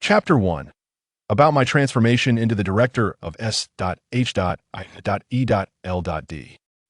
Chapter 1. About my transformation into the director of S.H.I.E.L.D.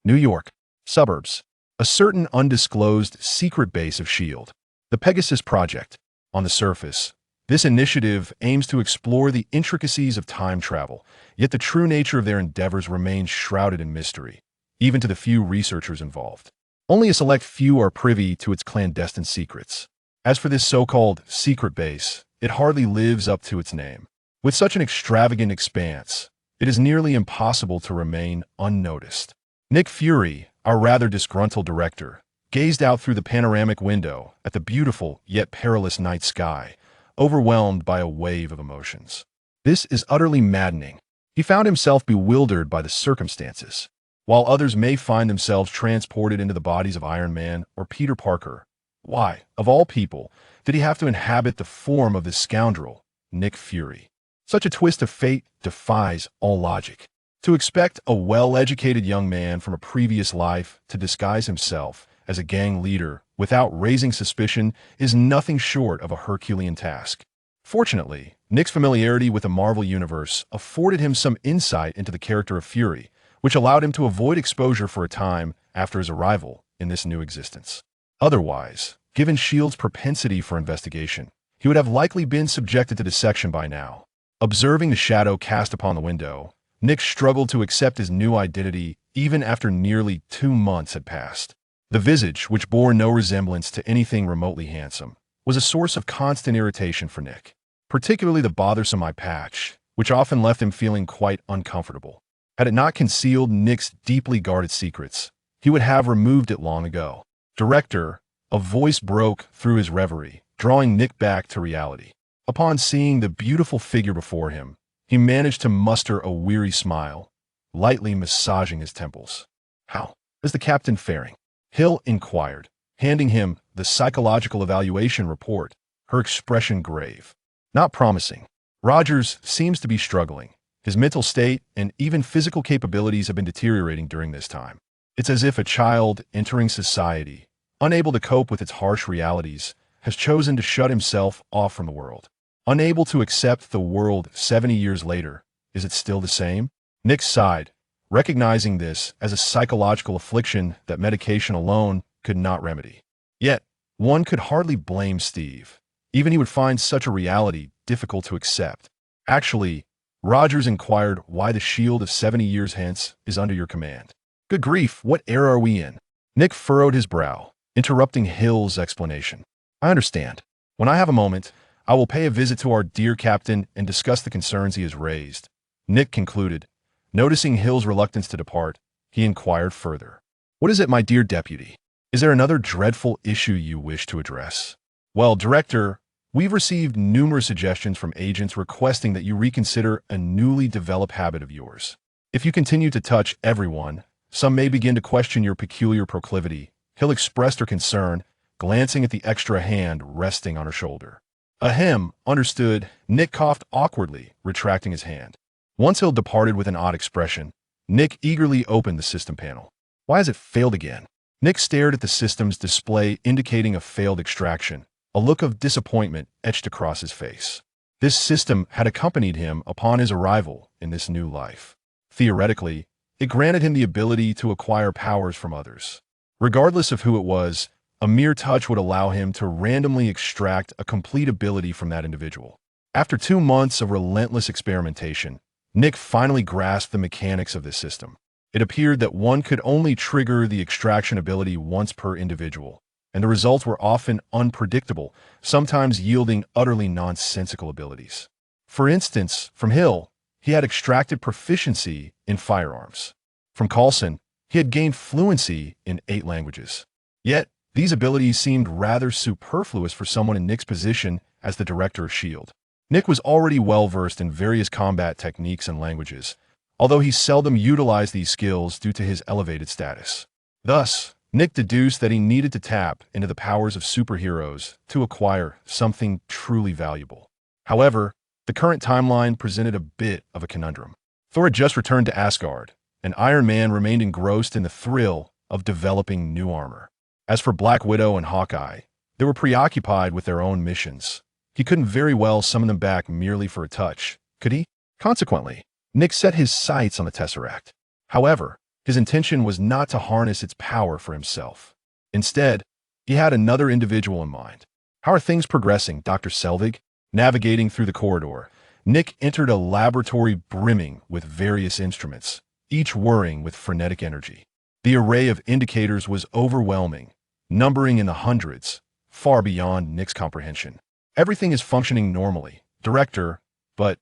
New York. Suburbs. A certain undisclosed secret base of S.H.I.E.L.D. The Pegasus Project. On the surface, this initiative aims to explore the intricacies of time travel, yet the true nature of their endeavors remains shrouded in mystery, even to the few researchers involved. Only a select few are privy to its clandestine secrets. As for this so-called secret base, it hardly lives up to its name. With such an extravagant expanse, it is nearly impossible to remain unnoticed. Nick Fury, our rather disgruntled director, gazed out through the panoramic window at the beautiful yet perilous night sky, overwhelmed by a wave of emotions. This is utterly maddening. He found himself bewildered by the circumstances. While others may find themselves transported into the bodies of Iron Man or Peter Parker, why, of all people, did he have to inhabit the form of this scoundrel, Nick Fury? Such a twist of fate defies all logic. To expect a well-educated young man from a previous life to disguise himself as a gang leader without raising suspicion is nothing short of a Herculean task. Fortunately, Nick's familiarity with the Marvel Universe afforded him some insight into the character of Fury, which allowed him to avoid exposure for a time after his arrival in this new existence. Otherwise, given S.H.I.E.L.D.'s propensity for investigation, he would have likely been subjected to dissection by now. Observing the shadow cast upon the window, Nick struggled to accept his new identity even after nearly 2 months had passed. The visage, which bore no resemblance to anything remotely handsome, was a source of constant irritation for Nick, particularly the bothersome eye patch, which often left him feeling quite uncomfortable. Had it not concealed Nick's deeply guarded secrets, he would have removed it long ago. Director, a voice broke through his reverie, drawing Nick back to reality. Upon seeing the beautiful figure before him, he managed to muster a weary smile, lightly massaging his temples. "How is the captain faring?" Hill inquired, handing him the psychological evaluation report, her expression grave. "Not promising. Rogers seems to be struggling. His mental state and even physical capabilities have been deteriorating during this time. It's as if a child entering society, unable to cope with its harsh realities, has chosen to shut himself off from the world. Unable to accept the world 70 years later, is it still the same?" Nick sighed, recognizing this as a psychological affliction that medication alone could not remedy. Yet, one could hardly blame Steve. Even he would find such a reality difficult to accept. "Actually," Rogers inquired, "why the S.H.I.E.L.D. of 70 years hence is under your command." "Good grief, what era are we in?" Nick furrowed his brow, interrupting Hill's explanation. "I understand. When I have a moment, I will pay a visit to our dear captain and discuss the concerns he has raised," Nick concluded. Noticing Hill's reluctance to depart, he inquired further. "What is it, my dear deputy? Is there another dreadful issue you wish to address?" "Well, Director, we've received numerous suggestions from agents requesting that you reconsider a newly developed habit of yours. If you continue to touch everyone, some may begin to question your peculiar proclivity." Hill expressed her concern, glancing at the extra hand resting on her shoulder. "Ahem, understood." Nick coughed awkwardly, retracting his hand. Once Hill departed with an odd expression, Nick eagerly opened the system panel. "Why has it failed again?" Nick stared at the system's display indicating a failed extraction, a look of disappointment etched across his face. This system had accompanied him upon his arrival in this new life. Theoretically, it granted him the ability to acquire powers from others. Regardless of who it was, a mere touch would allow him to randomly extract a complete ability from that individual. After 2 months of relentless experimentation, Nick finally grasped the mechanics of this system. It appeared that one could only trigger the extraction ability once per individual, and the results were often unpredictable, sometimes yielding utterly nonsensical abilities. For instance, from Hill, he had extracted proficiency in firearms. From Coulson, he had gained fluency in 8 languages. Yet, these abilities seemed rather superfluous for someone in Nick's position as the director of S.H.I.E.L.D. Nick was already well-versed in various combat techniques and languages, although he seldom utilized these skills due to his elevated status. Thus, Nick deduced that he needed to tap into the powers of superheroes to acquire something truly valuable. However, the current timeline presented a bit of a conundrum. Thor had just returned to Asgard, and Iron Man remained engrossed in the thrill of developing new armor. As for Black Widow and Hawkeye, they were preoccupied with their own missions. He couldn't very well summon them back merely for a touch, could he? Consequently, Nick set his sights on the Tesseract. However, his intention was not to harness its power for himself. Instead, he had another individual in mind. How are things progressing, Dr. Selvig? Navigating through the corridor, Nick entered a laboratory brimming with various instruments, each whirring with frenetic energy. The array of indicators was overwhelming, numbering in the hundreds, far beyond Nick's comprehension. Everything is functioning normally, Director, but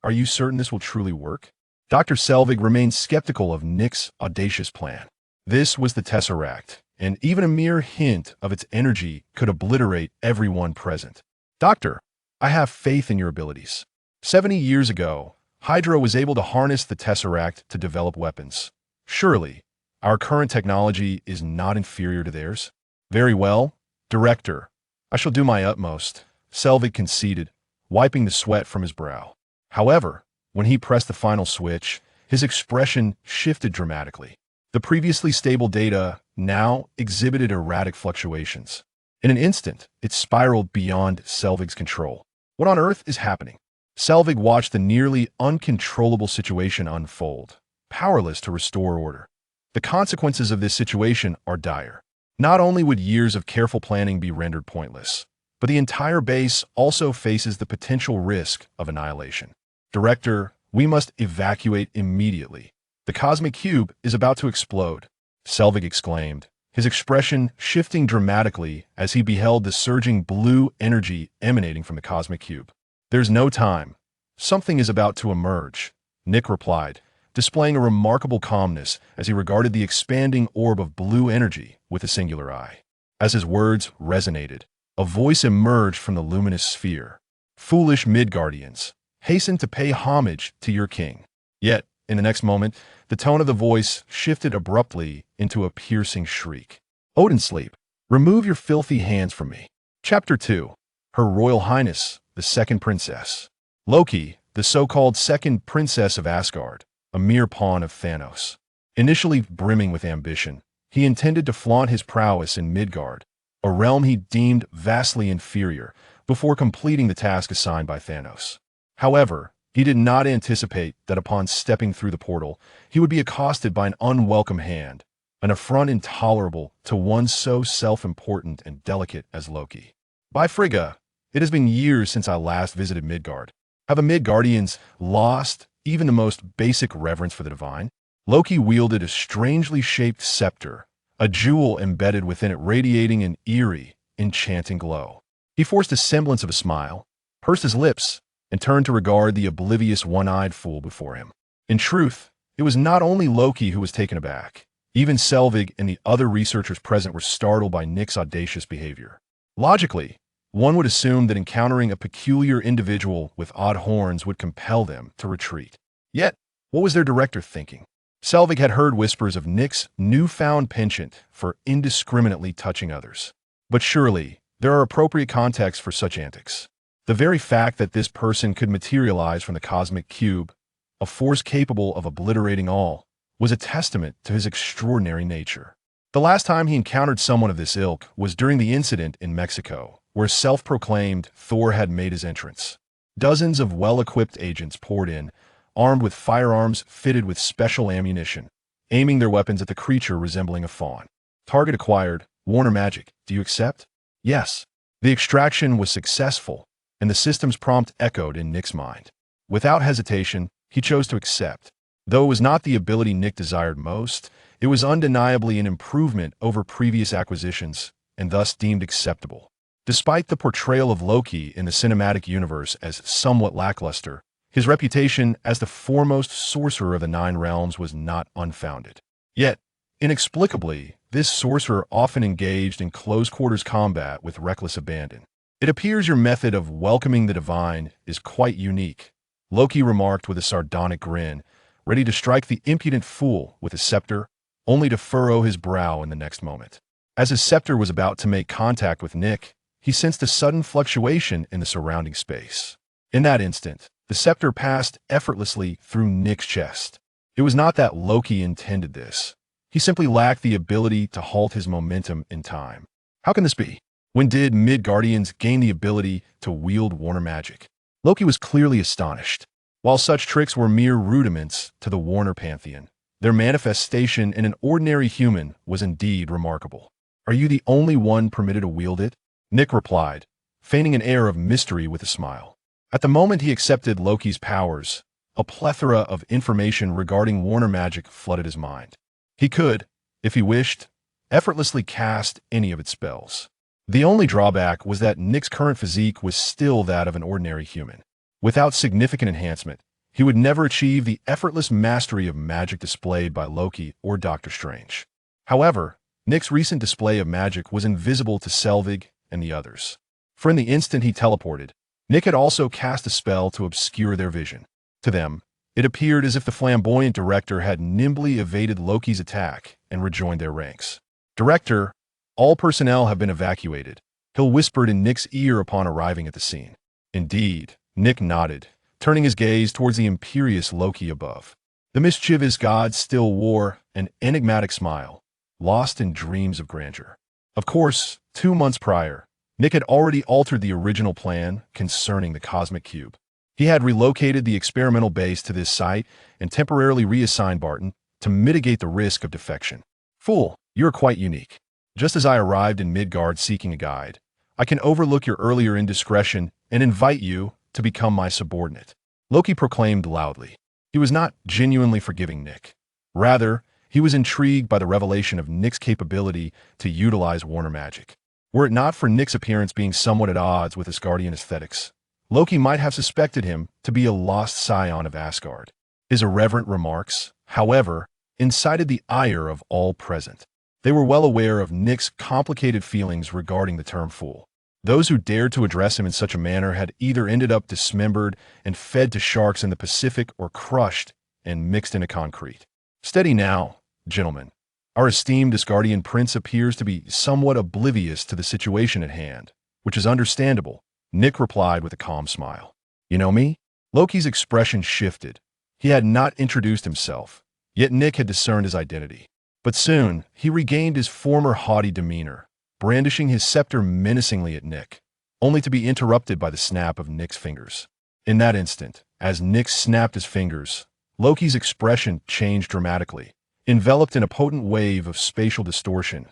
are you certain this will truly work? Dr. Selvig remained skeptical of Nick's audacious plan. This was the Tesseract, and even a mere hint of its energy could obliterate everyone present. Doctor, I have faith in your abilities. 70 years ago, Hydra was able to harness the Tesseract to develop weapons. Surely, our current technology is not inferior to theirs? Very well, Director. I shall do my utmost, Selvig conceded, wiping the sweat from his brow. However, when he pressed the final switch, his expression shifted dramatically. The previously stable data now exhibited erratic fluctuations. In an instant, it spiraled beyond Selvig's control. What on earth is happening? Selvig watched the nearly uncontrollable situation unfold, powerless to restore order. The consequences of this situation are dire. Not only would years of careful planning be rendered pointless, but the entire base also faces the potential risk of annihilation. Director, we must evacuate immediately. The cosmic cube is about to explode, Selvig exclaimed, his expression shifting dramatically as he beheld the surging blue energy emanating from the cosmic cube. There's no time. Something is about to emerge, Nick replied, displaying a remarkable calmness as he regarded the expanding orb of blue energy with a singular eye. As his words resonated, a voice emerged from the luminous sphere. Foolish Midgardians, hasten to pay homage to your king. Yet, in the next moment, the tone of the voice shifted abruptly into a piercing shriek. Odin-sleep, remove your filthy hands from me. Chapter 2. Her Royal Highness, the Second Princess. Loki, the so-called Second Princess of Asgard, a mere pawn of Thanos. Initially brimming with ambition, he intended to flaunt his prowess in Midgard, a realm he deemed vastly inferior, before completing the task assigned by Thanos. However, he did not anticipate that upon stepping through the portal, he would be accosted by an unwelcome hand, an affront intolerable to one so self-important and delicate as Loki. By Frigga, it has been years since I last visited Midgard. Have the Midgardians lost even the most basic reverence for the divine? Loki wielded a strangely shaped scepter, a jewel embedded within it radiating an eerie, enchanting glow. He forced a semblance of a smile, pursed his lips, and turned to regard the oblivious one-eyed fool before him. In truth, it was not only Loki who was taken aback. Even Selvig and the other researchers present were startled by Nick's audacious behavior. Logically, one would assume that encountering a peculiar individual with odd horns would compel them to retreat. Yet, what was their director thinking? Selvig had heard whispers of Nick's newfound penchant for indiscriminately touching others. But surely, there are appropriate contexts for such antics. The very fact that this person could materialize from the cosmic cube, a force capable of obliterating all, was a testament to his extraordinary nature. The last time he encountered someone of this ilk was during the incident in Mexico, where self-proclaimed Thor had made his entrance. Dozens of well-equipped agents poured in, armed with firearms fitted with special ammunition, aiming their weapons at the creature resembling a fawn. Target acquired, Warner Magic, do you accept? Yes. The extraction was successful, and the system's prompt echoed in Nick's mind. Without hesitation, he chose to accept. Though it was not the ability Nick desired most, it was undeniably an improvement over previous acquisitions, and thus deemed acceptable. Despite the portrayal of Loki in the cinematic universe as somewhat lackluster, his reputation as the foremost sorcerer of the Nine Realms was not unfounded. Yet, inexplicably, this sorcerer often engaged in close-quarters combat with reckless abandon. It appears your method of welcoming the divine is quite unique, Loki remarked with a sardonic grin, ready to strike the impudent fool with a scepter, only to furrow his brow in the next moment. As his scepter was about to make contact with Nick, he sensed a sudden fluctuation in the surrounding space. In that instant, the scepter passed effortlessly through Nick's chest. It was not that Loki intended this. He simply lacked the ability to halt his momentum in time. How can this be? When did Midgardians gain the ability to wield Warner magic? Loki was clearly astonished. While such tricks were mere rudiments to the Warner pantheon, their manifestation in an ordinary human was indeed remarkable. Are you the only one permitted to wield it? Nick replied, feigning an air of mystery with a smile. At the moment he accepted Loki's powers, a plethora of information regarding Warner magic flooded his mind. He could, if he wished, effortlessly cast any of its spells. The only drawback was that Nick's current physique was still that of an ordinary human. Without significant enhancement, he would never achieve the effortless mastery of magic displayed by Loki or Doctor Strange. However, Nick's recent display of magic was invisible to Selvig and the others. For in the instant he teleported, Nick had also cast a spell to obscure their vision. To them, it appeared as if the flamboyant director had nimbly evaded Loki's attack and rejoined their ranks. "Director, all personnel have been evacuated," Hill whispered in Nick's ear upon arriving at the scene. "Indeed," Nick nodded, turning his gaze towards the imperious Loki above. The mischievous god still wore an enigmatic smile, lost in dreams of grandeur. Of course, 2 months prior, Nick had already altered the original plan concerning the cosmic cube. He had relocated the experimental base to this site and temporarily reassigned Barton to mitigate the risk of defection. "Fool, you're quite unique. Just as I arrived in Midgard seeking a guide, I can overlook your earlier indiscretion and invite you to become my subordinate," Loki proclaimed loudly. He was not genuinely forgiving Nick. Rather, he was intrigued by the revelation of Nick's capability to utilize Warner magic. Were it not for Nick's appearance being somewhat at odds with Asgardian aesthetics, Loki might have suspected him to be a lost scion of Asgard. His irreverent remarks, however, incited the ire of all present. They were well aware of Nick's complicated feelings regarding the term fool. Those who dared to address him in such a manner had either ended up dismembered and fed to sharks in the Pacific or crushed and mixed into concrete. "Steady now, gentlemen. Our esteemed Asgardian prince appears to be somewhat oblivious to the situation at hand, which is understandable," Nick replied with a calm smile. "You know me?" Loki's expression shifted. He had not introduced himself, yet Nick had discerned his identity. But soon, he regained his former haughty demeanor, brandishing his scepter menacingly at Nick, only to be interrupted by the snap of Nick's fingers. In that instant, as Nick snapped his fingers, Loki's expression changed dramatically, enveloped in a potent wave of spatial distortion.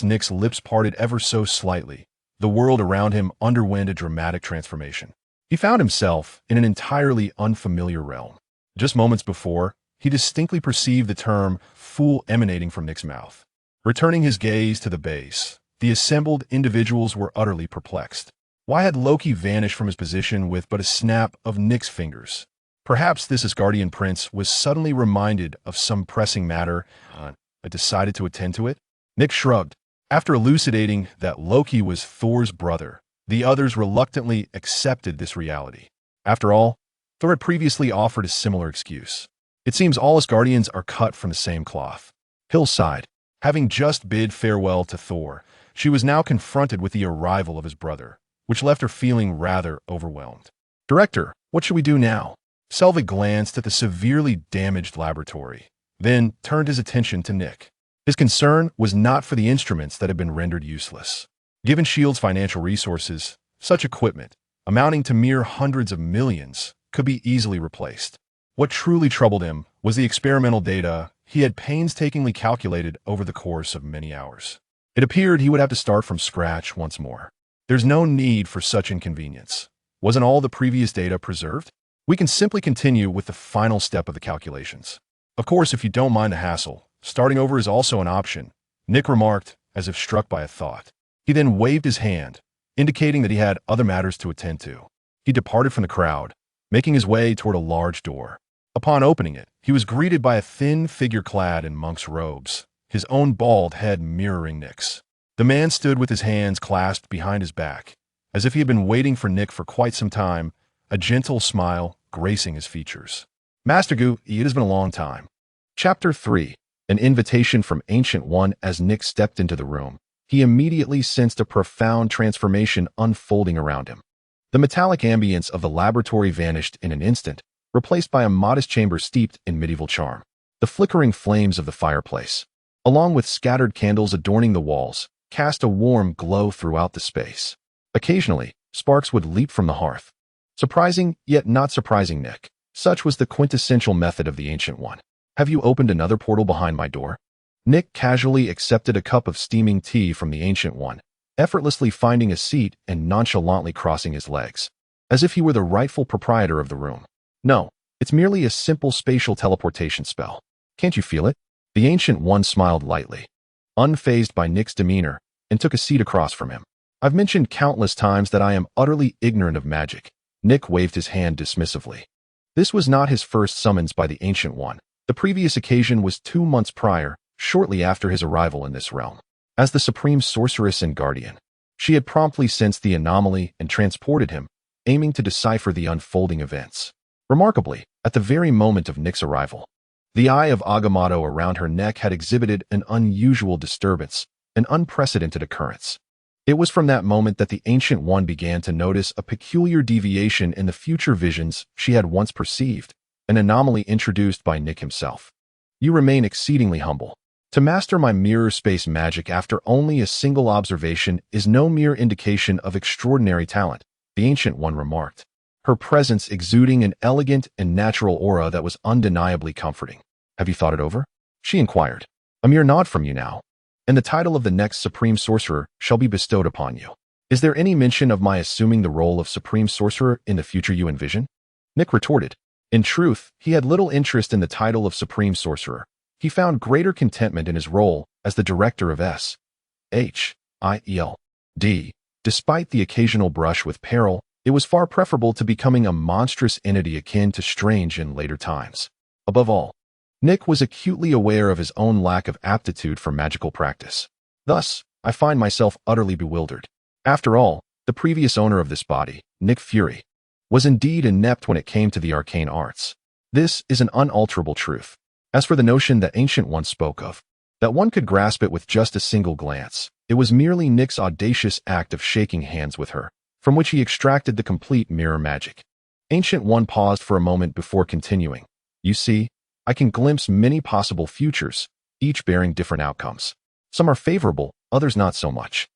Nick's lips parted ever so slightly. The world around him underwent a dramatic transformation. He found himself in an entirely unfamiliar realm. Just moments before, he distinctly perceived the term fool emanating from Nick's mouth. Returning his gaze to the base, the assembled individuals were utterly perplexed. Why had Loki vanished from his position with but a snap of Nick's fingers? Perhaps this Asgardian prince was suddenly reminded of some pressing matter and decided to attend to it? Nick shrugged. After elucidating that Loki was Thor's brother, the others reluctantly accepted this reality. After all, Thor had previously offered a similar excuse. It seems all Asgardians are cut from the same cloth. Hill sighed. Having just bid farewell to Thor, she was now confronted with the arrival of his brother, which left her feeling rather overwhelmed. "Director, what should we do now?" Selvig glanced at the severely damaged laboratory, then turned his attention to Nick. His concern was not for the instruments that had been rendered useless. Given S.H.I.E.L.D.'s financial resources, such equipment, amounting to mere hundreds of millions, could be easily replaced. What truly troubled him was the experimental data he had painstakingly calculated over the course of many hours. It appeared he would have to start from scratch once more. There's no need for such inconvenience. Wasn't all the previous data preserved? We can simply continue with the final step of the calculations. Of course, if you don't mind the hassle, starting over is also an option, Nick remarked, as if struck by a thought. He then waved his hand, indicating that he had other matters to attend to. He departed from the crowd, making his way toward a large door. Upon opening it, he was greeted by a thin figure clad in monk's robes, his own bald head mirroring Nick's. The man stood with his hands clasped behind his back, as if he had been waiting for Nick for quite some time, a gentle smile gracing his features. "Master Gu, it has been a long time." Chapter 3. An invitation from Ancient One. As Nick stepped into the room, he immediately sensed a profound transformation unfolding around him. The metallic ambience of the laboratory vanished in an instant, replaced by a modest chamber steeped in medieval charm. The flickering flames of the fireplace, along with scattered candles adorning the walls, cast a warm glow throughout the space. Occasionally, sparks would leap from the hearth. Surprising, yet not surprising, Nick. Such was the quintessential method of the Ancient One. Have you opened another portal behind my door? Nick casually accepted a cup of steaming tea from the Ancient One, effortlessly finding a seat and nonchalantly crossing his legs, as if he were the rightful proprietor of the room. No, it's merely a simple spatial teleportation spell. Can't you feel it? The Ancient One smiled lightly, unfazed by Nick's demeanor, and took a seat across from him. I've mentioned countless times that I am utterly ignorant of magic. Nick waved his hand dismissively. This was not his first summons by the Ancient One. The previous occasion was 2 months prior, shortly after his arrival in this realm. As the supreme sorceress and guardian, she had promptly sensed the anomaly and transported him, aiming to decipher the unfolding events. Remarkably, at the very moment of Nick's arrival, the eye of Agamotto around her neck had exhibited an unusual disturbance, an unprecedented occurrence. It was from that moment that the Ancient One began to notice a peculiar deviation in the future visions she had once perceived, an anomaly introduced by Nick himself. You remain exceedingly humble. To master my mirror space magic after only a single observation is no mere indication of extraordinary talent, the Ancient One remarked, her presence exuding an elegant and natural aura that was undeniably comforting. Have you thought it over? She inquired. A mere nod from you now, and the title of the next Supreme Sorcerer shall be bestowed upon you. Is there any mention of my assuming the role of Supreme Sorcerer in the future you envision? Nick retorted. In truth, he had little interest in the title of Supreme Sorcerer. He found greater contentment in his role as the director of S.H.I.E.L.D. Despite the occasional brush with peril, it was far preferable to becoming a monstrous entity akin to Strange in later times. Above all, Nick was acutely aware of his own lack of aptitude for magical practice. Thus, I find myself utterly bewildered. After all, the previous owner of this body, Nick Fury, was indeed inept when it came to the arcane arts. This is an unalterable truth. As for the notion that Ancient One spoke of, that one could grasp it with just a single glance, it was merely Nick's audacious act of shaking hands with her, from which he extracted the complete mirror magic. Ancient One paused for a moment before continuing. You see, I can glimpse many possible futures, each bearing different outcomes. Some are favorable, others not so much,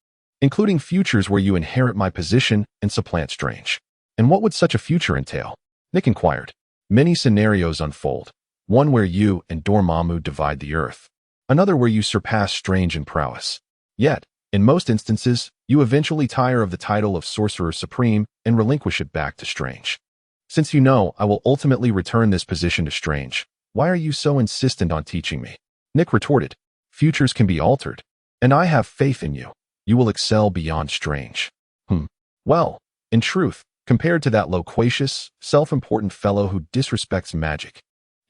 including futures where you inherit my position and supplant Strange. And what would such a future entail? Nick inquired. Many scenarios unfold. One where you and Dormammu divide the earth. Another where you surpass Strange in prowess. Yet, in most instances, you eventually tire of the title of Sorcerer Supreme and relinquish it back to Strange. Since you know I will ultimately return this position to Strange, why are you so insistent on teaching me? Nick retorted. Futures can be altered, and I have faith in you. You will excel beyond Strange. Well, in truth, compared to that loquacious, self-important fellow who disrespects magic,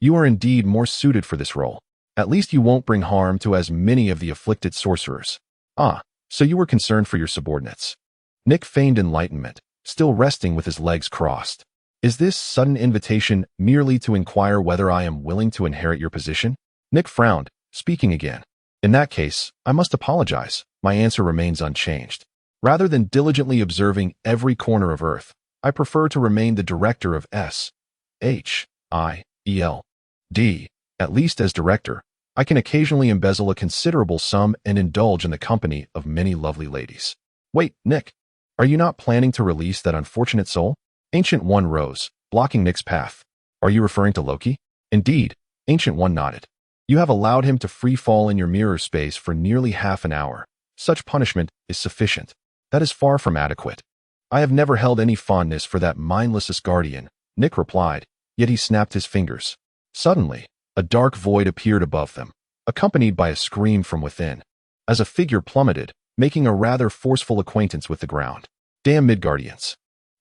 you are indeed more suited for this role. At least you won't bring harm to as many of the afflicted sorcerers. Ah, so you were concerned for your subordinates. Nick feigned enlightenment, still resting with his legs crossed. Is this sudden invitation merely to inquire whether I am willing to inherit your position? Nick frowned, speaking again. In that case, I must apologize. My answer remains unchanged. Rather than diligently observing every corner of Earth, I prefer to remain the director of S.H.I.E.L.D. At least as director, I can occasionally embezzle a considerable sum and indulge in the company of many lovely ladies. Wait, Nick, are you not planning to release that unfortunate soul? Ancient One rose, blocking Nick's path. Are you referring to Loki? Indeed, Ancient One nodded. You have allowed him to free fall in your mirror space for nearly half an hour. Such punishment is sufficient. That is far from adequate. I have never held any fondness for that mindless Asgardian, Nick replied, yet he snapped his fingers. Suddenly, a dark void appeared above them, accompanied by a scream from within, as a figure plummeted, making a rather forceful acquaintance with the ground. Damn Midgardians!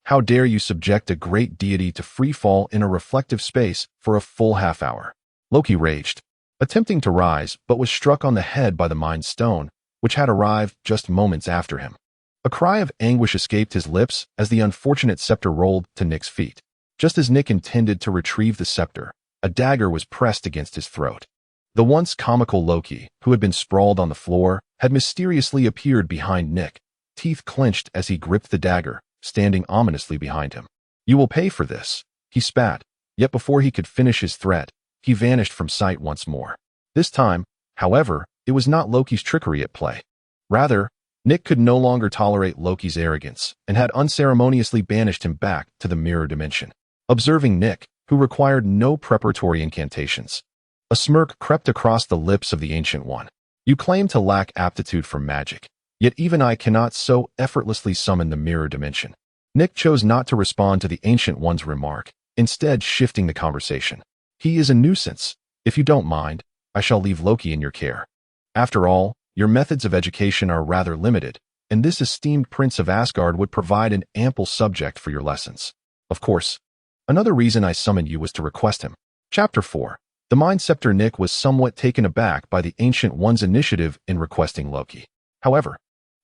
How dare you subject a great deity to free fall in a reflective space for a full half hour? Loki raged, attempting to rise, but was struck on the head by the Mind Stone, which had arrived just moments after him. A cry of anguish escaped his lips as the unfortunate scepter rolled to Nick's feet. Just as Nick intended to retrieve the scepter, a dagger was pressed against his throat. The once comical Loki, who had been sprawled on the floor, had mysteriously appeared behind Nick, teeth clenched as he gripped the dagger, standing ominously behind him. You will pay for this, he spat, yet before he could finish his threat, he vanished from sight once more. This time, however, it was not Loki's trickery at play. Rather, Nick could no longer tolerate Loki's arrogance and had unceremoniously banished him back to the mirror dimension. Observing Nick, who required no preparatory incantations, a smirk crept across the lips of the Ancient One. You claim to lack aptitude for magic, yet even I cannot so effortlessly summon the mirror dimension. Nick chose not to respond to the Ancient One's remark, instead shifting the conversation. He is a nuisance. If you don't mind, I shall leave Loki in your care. After all, your methods of education are rather limited, and this esteemed prince of Asgard would provide an ample subject for your lessons. Of course, another reason I summoned you was to request him. Chapter 4. The Mind Scepter. Nick was somewhat taken aback by the Ancient One's initiative in requesting Loki. However,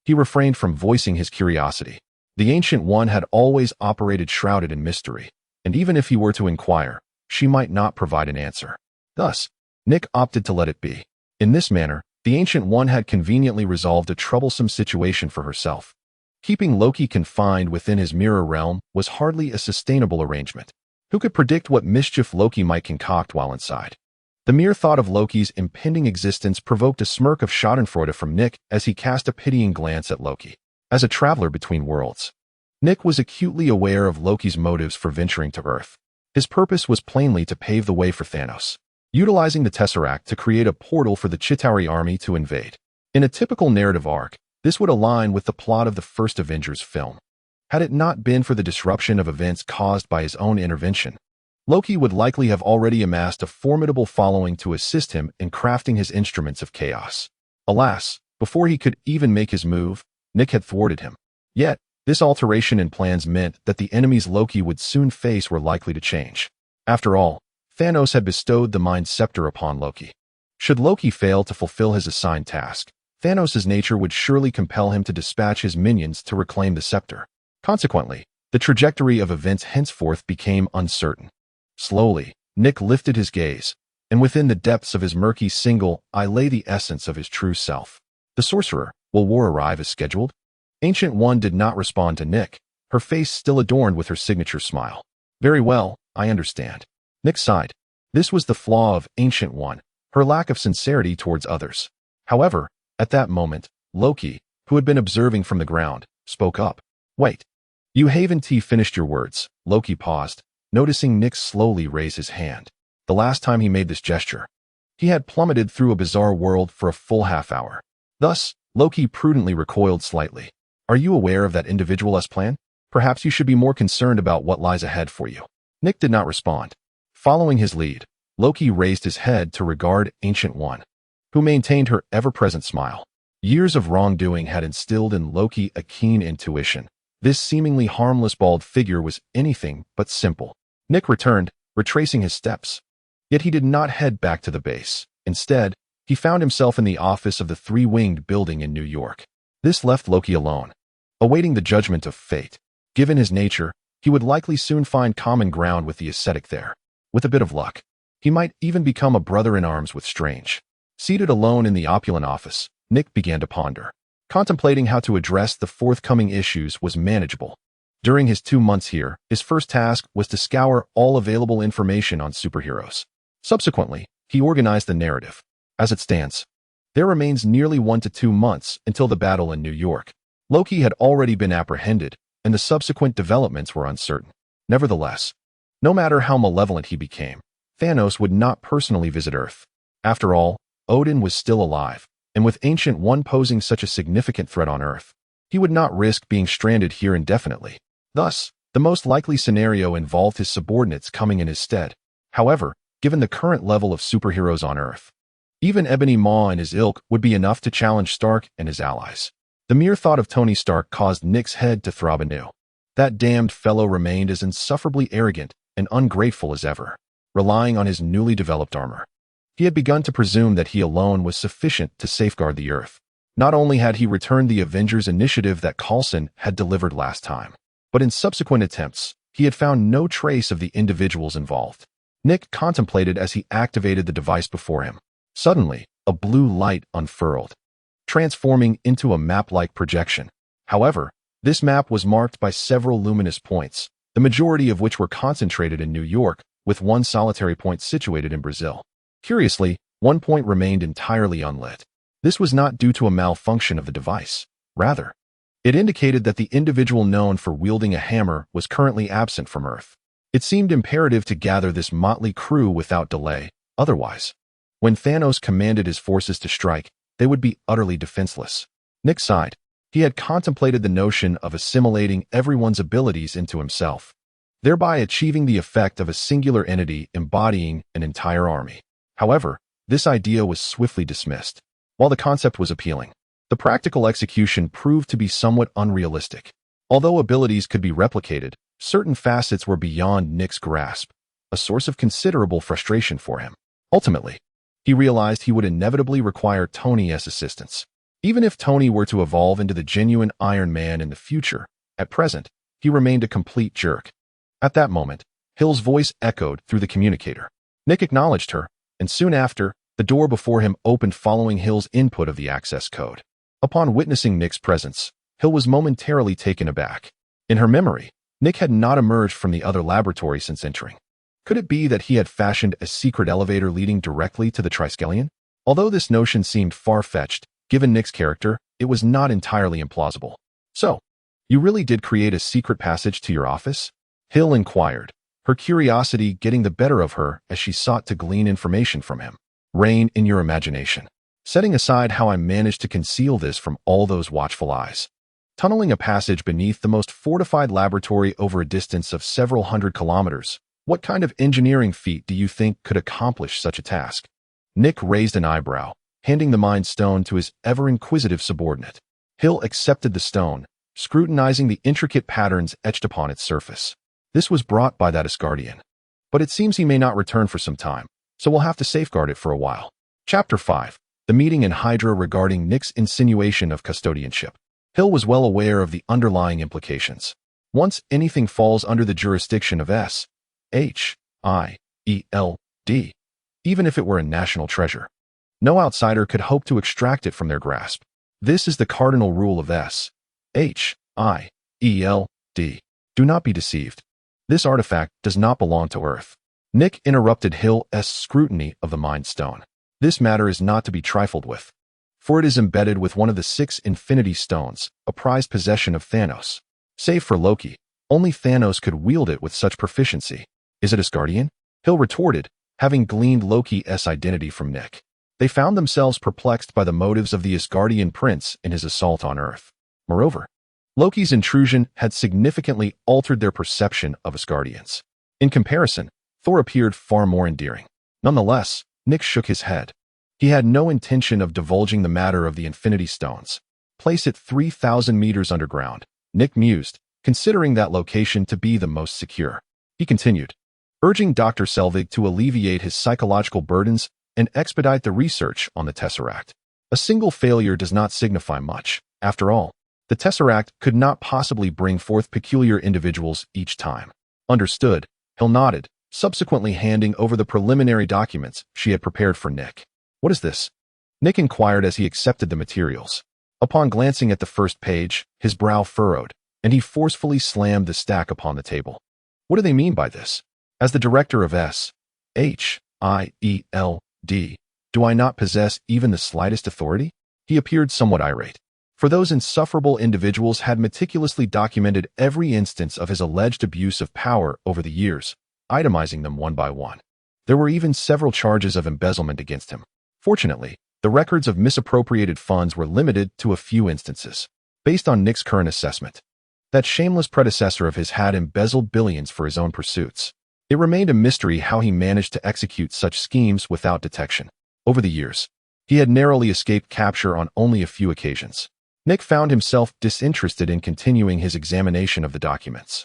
he refrained from voicing his curiosity. The Ancient One had always operated shrouded in mystery, and even if he were to inquire, she might not provide an answer. Thus, Nick opted to let it be. In this manner, the Ancient One had conveniently resolved a troublesome situation for herself. Keeping Loki confined within his mirror realm was hardly a sustainable arrangement. Who could predict what mischief Loki might concoct while inside? The mere thought of Loki's impending existence provoked a smirk of schadenfreude from Nick as he cast a pitying glance at Loki. As a traveler between worlds, Nick was acutely aware of Loki's motives for venturing to Earth. His purpose was plainly to pave the way for Thanos, utilizing the Tesseract to create a portal for the Chitauri army to invade. In a typical narrative arc, this would align with the plot of the first Avengers film. Had it not been for the disruption of events caused by his own intervention, Loki would likely have already amassed a formidable following to assist him in crafting his instruments of chaos. Alas, before he could even make his move, Nick had thwarted him. Yet, this alteration in plans meant that the enemies Loki would soon face were likely to change. After all, Thanos had bestowed the Mind Scepter upon Loki. Should Loki fail to fulfill his assigned task, Thanos' nature would surely compel him to dispatch his minions to reclaim the scepter. Consequently, the trajectory of events henceforth became uncertain. Slowly, Nick lifted his gaze, and within the depths of his murky single eye lay the essence of his true self. The sorcerer, will war arrive as scheduled? Ancient One did not respond to Nick, her face still adorned with her signature smile. Very well, I understand. Nick sighed. This was the flaw of Ancient One, her lack of sincerity towards others. However, at that moment, Loki, who had been observing from the ground, spoke up. Wait. You haven't finished your words. Loki paused, noticing Nick slowly raise his hand. The last time he made this gesture, he had plummeted through a bizarre world for a full half hour. Thus, Loki prudently recoiled slightly. Are you aware of that individual's plan? Perhaps you should be more concerned about what lies ahead for you. Nick did not respond. Following his lead, Loki raised his head to regard Ancient One, who maintained her ever-present smile. Years of wrongdoing had instilled in Loki a keen intuition. This seemingly harmless bald figure was anything but simple. Nick returned, retracing his steps. Yet he did not head back to the base. Instead, he found himself in the office of the three-winged building in New York. This left Loki alone, awaiting the judgment of fate. Given his nature, he would likely soon find common ground with the ascetic there. With a bit of luck, he might even become a brother-in-arms with Strange. Seated alone in the opulent office, Nick began to ponder. Contemplating how to address the forthcoming issues was manageable. During his 2 months here, his first task was to scour all available information on superheroes. Subsequently, he organized the narrative. As it stands, there remains nearly 1 to 2 months until the battle in New York. Loki had already been apprehended, and the subsequent developments were uncertain. Nevertheless, no matter how malevolent he became, Thanos would not personally visit Earth. After all, Odin was still alive, and with Ancient One posing such a significant threat on Earth, he would not risk being stranded here indefinitely. Thus, the most likely scenario involved his subordinates coming in his stead. However, given the current level of superheroes on Earth, even Ebony Maw and his ilk would be enough to challenge Stark and his allies. The mere thought of Tony Stark caused Nick's head to throb anew. That damned fellow remained as insufferably arrogant and ungrateful as ever, relying on his newly developed armor. He had begun to presume that he alone was sufficient to safeguard the Earth. Not only had he returned the Avengers initiative that Coulson had delivered last time, but in subsequent attempts, he had found no trace of the individuals involved. Nick contemplated as he activated the device before him. Suddenly, a blue light unfurled, transforming into a map-like projection. However, this map was marked by several luminous points, the majority of which were concentrated in New York, with one solitary point situated in Brazil. Curiously, one point remained entirely unlit. This was not due to a malfunction of the device. Rather, it indicated that the individual known for wielding a hammer was currently absent from Earth. It seemed imperative to gather this motley crew without delay. Otherwise, when Thanos commanded his forces to strike, they would be utterly defenseless. Nick sighed. He had contemplated the notion of assimilating everyone's abilities into himself, thereby achieving the effect of a singular entity embodying an entire army. However, this idea was swiftly dismissed. While the concept was appealing, the practical execution proved to be somewhat unrealistic. Although abilities could be replicated, certain facets were beyond Nick's grasp, a source of considerable frustration for him. Ultimately, he realized he would inevitably require Tony's assistance. Even if Tony were to evolve into the genuine Iron Man in the future, at present, he remained a complete jerk. At that moment, Hill's voice echoed through the communicator. Nick acknowledged her, and soon after, the door before him opened following Hill's input of the access code. Upon witnessing Nick's presence, Hill was momentarily taken aback. In her memory, Nick had not emerged from the other laboratory since entering. Could it be that he had fashioned a secret elevator leading directly to the Triskelion? Although this notion seemed far-fetched, given Nick's character, it was not entirely implausible. So, you really did create a secret passage to your office? Hill inquired, her curiosity getting the better of her as she sought to glean information from him. Rein in your imagination. Setting aside how I managed to conceal this from all those watchful eyes. Tunneling a passage beneath the most fortified laboratory over a distance of several hundred kilometers, what kind of engineering feat do you think could accomplish such a task? Nick raised an eyebrow, handing the Mind Stone to his ever-inquisitive subordinate. Hill accepted the stone, scrutinizing the intricate patterns etched upon its surface. This was brought by that Asgardian. But it seems he may not return for some time, so we'll have to safeguard it for a while. Chapter 5. The meeting in Hydra regarding Nick's insinuation of custodianship. Hill was well aware of the underlying implications. Once anything falls under the jurisdiction of S.H.I.E.L.D., even if it were a national treasure, no outsider could hope to extract it from their grasp. This is the cardinal rule of S.H.I.E.L.D. Do not be deceived. This artifact does not belong to Earth. Nick interrupted Hill's scrutiny of the Mind Stone. This matter is not to be trifled with, for it is embedded with one of the 6 Infinity Stones, a prized possession of Thanos. Save for Loki, only Thanos could wield it with such proficiency. Is it Asgardian? Hill retorted, having gleaned Loki's identity from Nick. They found themselves perplexed by the motives of the Asgardian prince in his assault on Earth. Moreover, Loki's intrusion had significantly altered their perception of Asgardians. In comparison, Thor appeared far more endearing. Nonetheless, Nick shook his head. He had no intention of divulging the matter of the Infinity Stones. Place it 3,000 meters underground, Nick mused, considering that location to be the most secure. He continued, urging Dr. Selvig to alleviate his psychological burdens and expedite the research on the Tesseract. A single failure does not signify much. After all, the Tesseract could not possibly bring forth peculiar individuals each time. Understood, Hill nodded, subsequently handing over the preliminary documents she had prepared for Nick. What is this? Nick inquired as he accepted the materials. Upon glancing at the first page, his brow furrowed, and he forcefully slammed the stack upon the table. What do they mean by this? As the director of S.H.I.E.L.D., do I not possess even the slightest authority? He appeared somewhat irate, for those insufferable individuals had meticulously documented every instance of his alleged abuse of power over the years, itemizing them one by one. There were even several charges of embezzlement against him. Fortunately, the records of misappropriated funds were limited to a few instances. Based on Nick's current assessment, that shameless predecessor of his had embezzled billions for his own pursuits. It remained a mystery how he managed to execute such schemes without detection. Over the years, he had narrowly escaped capture on only a few occasions. Nick found himself disinterested in continuing his examination of the documents.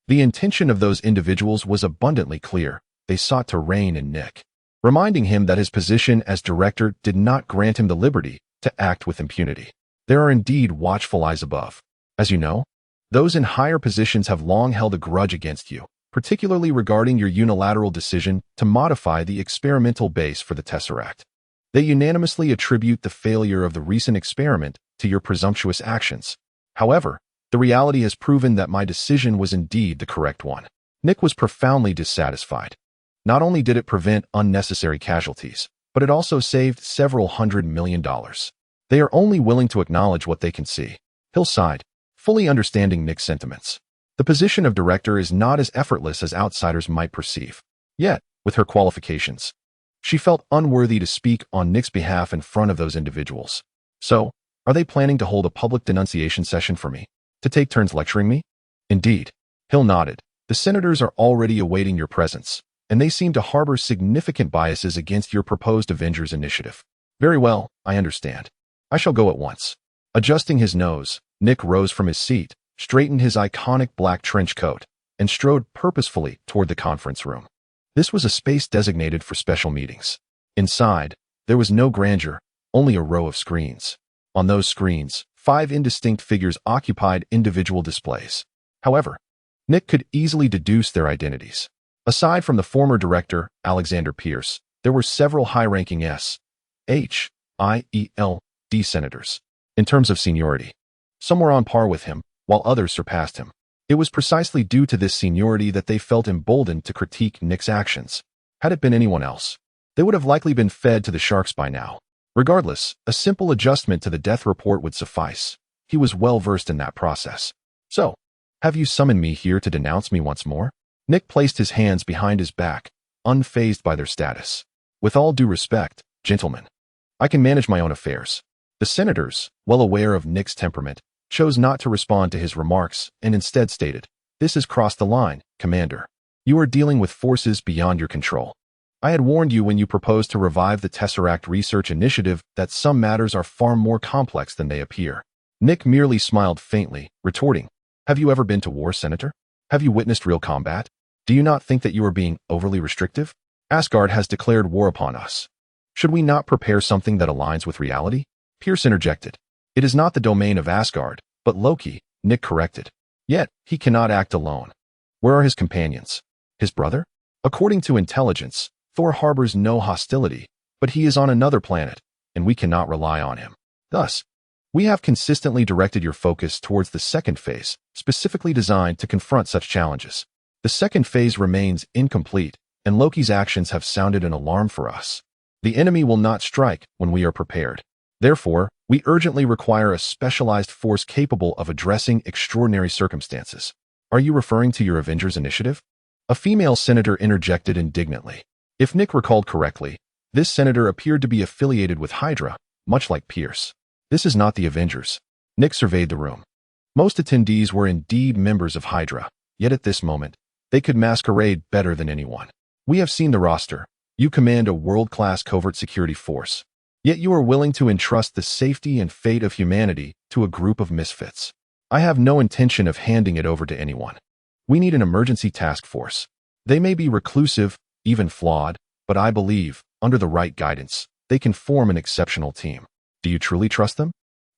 The intention of those individuals was abundantly clear. They sought to rein in Nick, reminding him that his position as director did not grant him the liberty to act with impunity. There are indeed watchful eyes above. As you know, those in higher positions have long held a grudge against you, particularly regarding your unilateral decision to modify the experimental base for the Tesseract. They unanimously attribute the failure of the recent experiment to your presumptuous actions. However, the reality has proven that my decision was indeed the correct one. Nick was profoundly dissatisfied. Not only did it prevent unnecessary casualties, but it also saved several $100 million. They are only willing to acknowledge what they can see. Hill sighed, fully understanding Nick's sentiments. The position of director is not as effortless as outsiders might perceive. Yet, with her qualifications, she felt unworthy to speak on Nick's behalf in front of those individuals. So, are they planning to hold a public denunciation session for me? To take turns lecturing me? Indeed. Hill nodded. The senators are already awaiting your presence, and they seem to harbor significant biases against your proposed Avengers initiative. Very well, I understand. I shall go at once. Adjusting his nose, Nick rose from his seat, straightened his iconic black trench coat, and strode purposefully toward the conference room. This was a space designated for special meetings. Inside, there was no grandeur, only a row of screens. On those screens, 5 indistinct figures occupied individual displays. However, Nick could easily deduce their identities. Aside from the former director, Alexander Pierce, there were several high-ranking S.H.I.E.L.D. senators. In terms of seniority, some were on par with him, while others surpassed him. It was precisely due to this seniority that they felt emboldened to critique Nick's actions. Had it been anyone else, they would have likely been fed to the sharks by now. Regardless, a simple adjustment to the death report would suffice. He was well versed in that process. So, have you summoned me here to denounce me once more? Nick placed his hands behind his back, unfazed by their status. With all due respect, gentlemen, I can manage my own affairs. The senators, well aware of Nick's temperament, chose not to respond to his remarks and instead stated, "This has crossed the line, Commander. You are dealing with forces beyond your control. I had warned you when you proposed to revive the Tesseract Research Initiative that some matters are far more complex than they appear." Nick merely smiled faintly, retorting, "Have you ever been to war, Senator? Have you witnessed real combat? Do you not think that you are being overly restrictive? Asgard has declared war upon us. Should we not prepare something that aligns with reality?" Pierce interjected. "It is not the domain of Asgard, but Loki," Nick corrected. "Yet, he cannot act alone. Where are his companions? His brother? According to intelligence, Thor harbors no hostility, but he is on another planet, and we cannot rely on him. Thus, we have consistently directed your focus towards the second phase, specifically designed to confront such challenges. The second phase remains incomplete, and Loki's actions have sounded an alarm for us. The enemy will not strike when we are prepared. Therefore, we urgently require a specialized force capable of addressing extraordinary circumstances. Are you referring to your Avengers initiative?" A female senator interjected indignantly. If Nick recalled correctly, this senator appeared to be affiliated with Hydra, much like Pierce. "This is not the Avengers." Nick surveyed the room. Most attendees were indeed members of Hydra, yet at this moment, they could masquerade better than anyone. "We have seen the roster. You command a world-class covert security force. Yet you are willing to entrust the safety and fate of humanity to a group of misfits. I have no intention of handing it over to anyone. We need an emergency task force. They may be reclusive, even flawed, but I believe, under the right guidance, they can form an exceptional team. Do you truly trust them?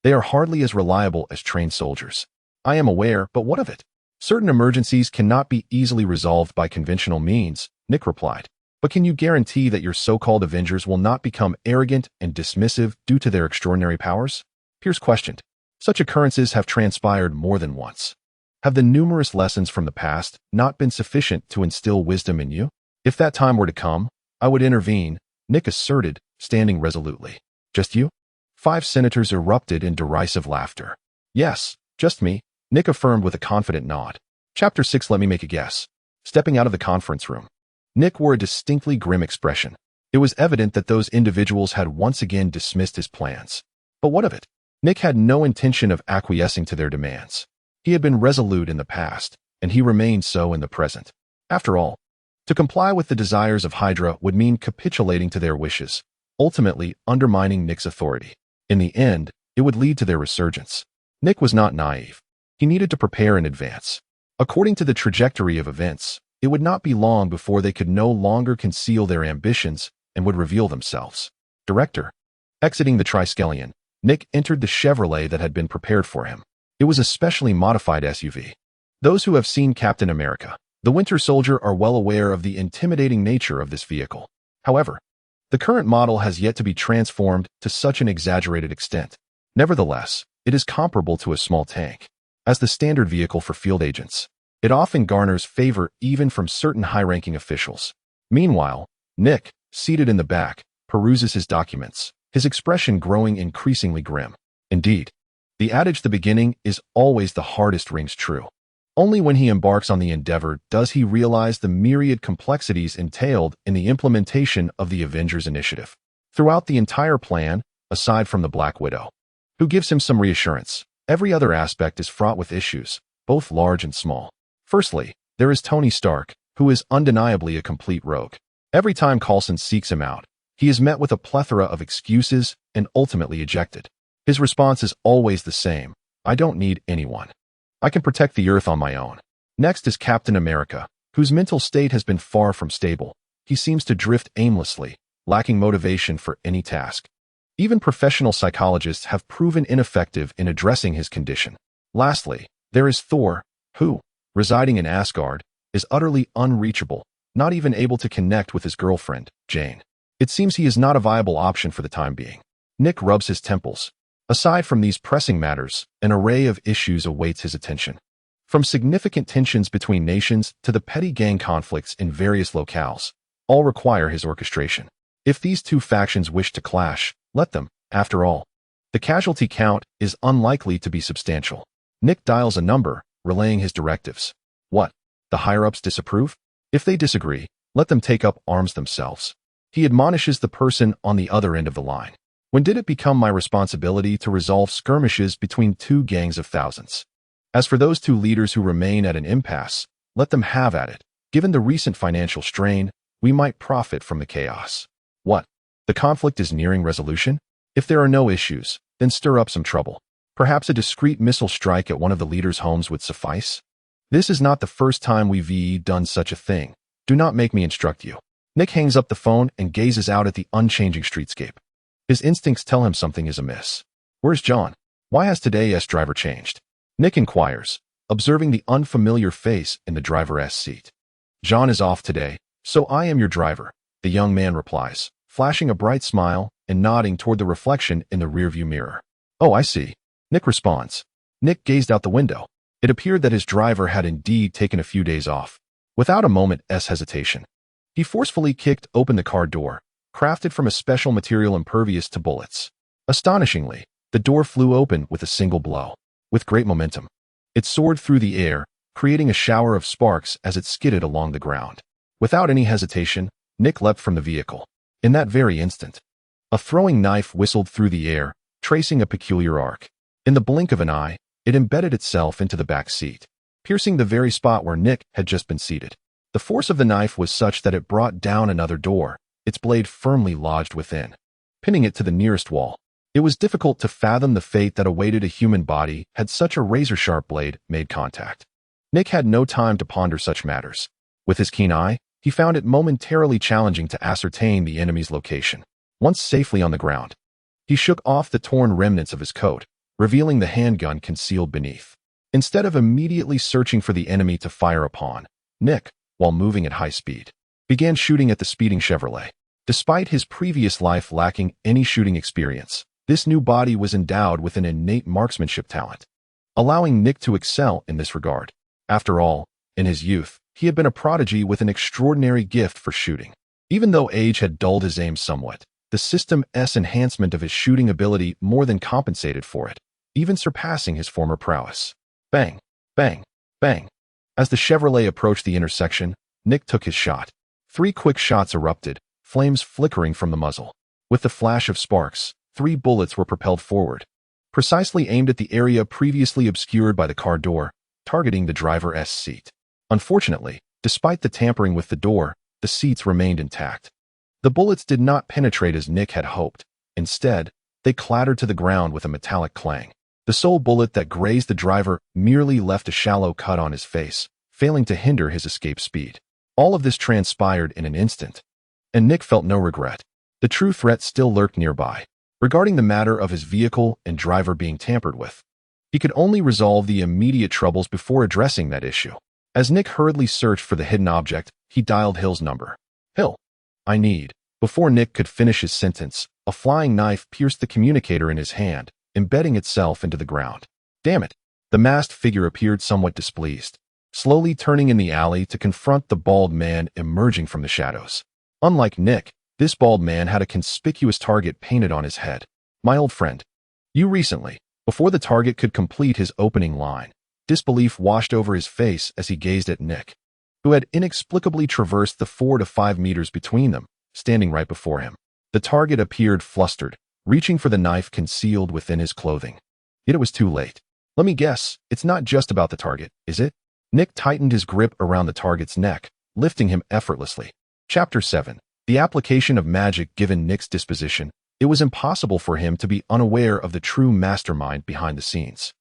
They are hardly as reliable as trained soldiers. I am aware, but what of it? Certain emergencies cannot be easily resolved by conventional means," Nick replied. "But can you guarantee that your so-called Avengers will not become arrogant and dismissive due to their extraordinary powers?" Pierce questioned. "Such occurrences have transpired more than once. Have the numerous lessons from the past not been sufficient to instill wisdom in you? If that time were to come, I would intervene," Nick asserted, standing resolutely. "Just you?" 5 senators erupted in derisive laughter. "Yes, just me," Nick affirmed with a confident nod. Chapter 6. Let me make a guess. Stepping out of the conference room, Nick wore a distinctly grim expression. It was evident that those individuals had once again dismissed his plans. But what of it? Nick had no intention of acquiescing to their demands. He had been resolute in the past, and he remained so in the present. After all, to comply with the desires of Hydra would mean capitulating to their wishes, ultimately undermining Nick's authority. In the end, it would lead to their resurgence. Nick was not naive. He needed to prepare in advance. According to the trajectory of events, it would not be long before they could no longer conceal their ambitions and would reveal themselves. Director. Exiting the Triskelion, Nick entered the Chevrolet that had been prepared for him. It was a specially modified SUV. Those who have seen Captain America, the Winter Soldier, are well aware of the intimidating nature of this vehicle. However, the current model has yet to be transformed to such an exaggerated extent. Nevertheless, it is comparable to a small tank. As the standard vehicle for field agents, it often garners favor even from certain high-ranking officials. Meanwhile, Nick, seated in the back, peruses his documents, his expression growing increasingly grim. Indeed, The adage "the beginning is always the hardest" rings true. Only when he embarks on the endeavor does he realize the myriad complexities entailed in the implementation of the Avengers initiative. Throughout the entire plan, aside from the Black Widow, who gives him some reassurance, every other aspect is fraught with issues, both large and small. Firstly, there is Tony Stark, who is undeniably a complete rogue. Every time Coulson seeks him out, he is met with a plethora of excuses and ultimately ejected. His response is always the same: "I don't need anyone. I can protect the Earth on my own." Next is Captain America, whose mental state has been far from stable. He seems to drift aimlessly, lacking motivation for any task. Even professional psychologists have proven ineffective in addressing his condition. Lastly, there is Thor, who, residing in Asgard, is utterly unreachable, not even able to connect with his girlfriend, Jane. It seems he is not a viable option for the time being. Nick rubs his temples. Aside from these pressing matters, an array of issues awaits his attention. From significant tensions between nations to the petty gang conflicts in various locales, all require his orchestration. If these two factions wish to clash, let them. After all, the casualty count is unlikely to be substantial. Nick dials a number, relaying his directives. What? The higher-ups disapprove? If they disagree, let them take up arms themselves. He admonishes the person on the other end of the line. When did it become my responsibility to resolve skirmishes between two gangs of thousands? As for those two leaders who remain at an impasse, let them have at it. Given the recent financial strain, we might profit from the chaos. What? The conflict is nearing resolution? If there are no issues, then stir up some trouble. Perhaps a discreet missile strike at one of the leaders' homes would suffice? This is not the first time we've done such a thing. Do not make me instruct you. Nick hangs up the phone and gazes out at the unchanging streetscape. His instincts tell him something is amiss. Where's John? Why has today's driver changed? Nick inquires, observing the unfamiliar face in the driver's seat. John is off today, so I am your driver, the young man replies, flashing a bright smile and nodding toward the reflection in the rearview mirror. Oh, I see. Nick responds. Nick gazed out the window. It appeared that his driver had indeed taken a few days off. Without a moment's hesitation, he forcefully kicked open the car door, crafted from a special material impervious to bullets. Astonishingly, the door flew open with a single blow. With great momentum, it soared through the air, creating a shower of sparks as it skidded along the ground. Without any hesitation, Nick leapt from the vehicle. In that very instant, a throwing knife whistled through the air, tracing a peculiar arc. In the blink of an eye, it embedded itself into the back seat, piercing the very spot where Nick had just been seated. The force of the knife was such that it brought down another door, its blade firmly lodged within, pinning it to the nearest wall. It was difficult to fathom the fate that awaited a human body had such a razor-sharp blade made contact. Nick had no time to ponder such matters. With his keen eye, he found it momentarily challenging to ascertain the enemy's location. Once safely on the ground, he shook off the torn remnants of his coat, revealing the handgun concealed beneath. Instead of immediately searching for the enemy to fire upon, Nick, while moving at high speed, began shooting at the speeding Chevrolet. Despite his previous life lacking any shooting experience, this new body was endowed with an innate marksmanship talent, allowing Nick to excel in this regard. After all, in his youth, he had been a prodigy with an extraordinary gift for shooting. Even though age had dulled his aim somewhat, the system's enhancement of his shooting ability more than compensated for it, even surpassing his former prowess. Bang, bang, bang. As the Chevrolet approached the intersection, Nick took his shot. 3 quick shots erupted, flames flickering from the muzzle. With the flash of sparks, 3 bullets were propelled forward, precisely aimed at the area previously obscured by the car door, targeting the driver's seat. Unfortunately, despite the tampering with the door, the seats remained intact. The bullets did not penetrate as Nick had hoped. Instead, they clattered to the ground with a metallic clang. The sole bullet that grazed the driver merely left a shallow cut on his face, failing to hinder his escape speed. All of this transpired in an instant, and Nick felt no regret. The true threat still lurked nearby. Regarding the matter of his vehicle and driver being tampered with, he could only resolve the immediate troubles before addressing that issue. As Nick hurriedly searched for the hidden object, he dialed Hill's number. Hill, I need. Before Nick could finish his sentence, a flying knife pierced the communicator in his hand, embedding itself into the ground. Damn it! The masked figure appeared somewhat displeased, slowly turning in the alley to confront the bald man emerging from the shadows. Unlike Nick, this bald man had a conspicuous target painted on his head. My old friend, you recently, Before the target could complete his opening line, disbelief washed over his face as he gazed at Nick, who had inexplicably traversed the 4 to 5 meters between them, standing right before him. The target appeared flustered, reaching for the knife concealed within his clothing. Yet it was too late. Let me guess, it's not just about the target, is it? Nick tightened his grip around the target's neck, lifting him effortlessly. Chapter 7. The application of magic. Given Nick's disposition, it was impossible for him to be unaware of the true mastermind behind the scenes.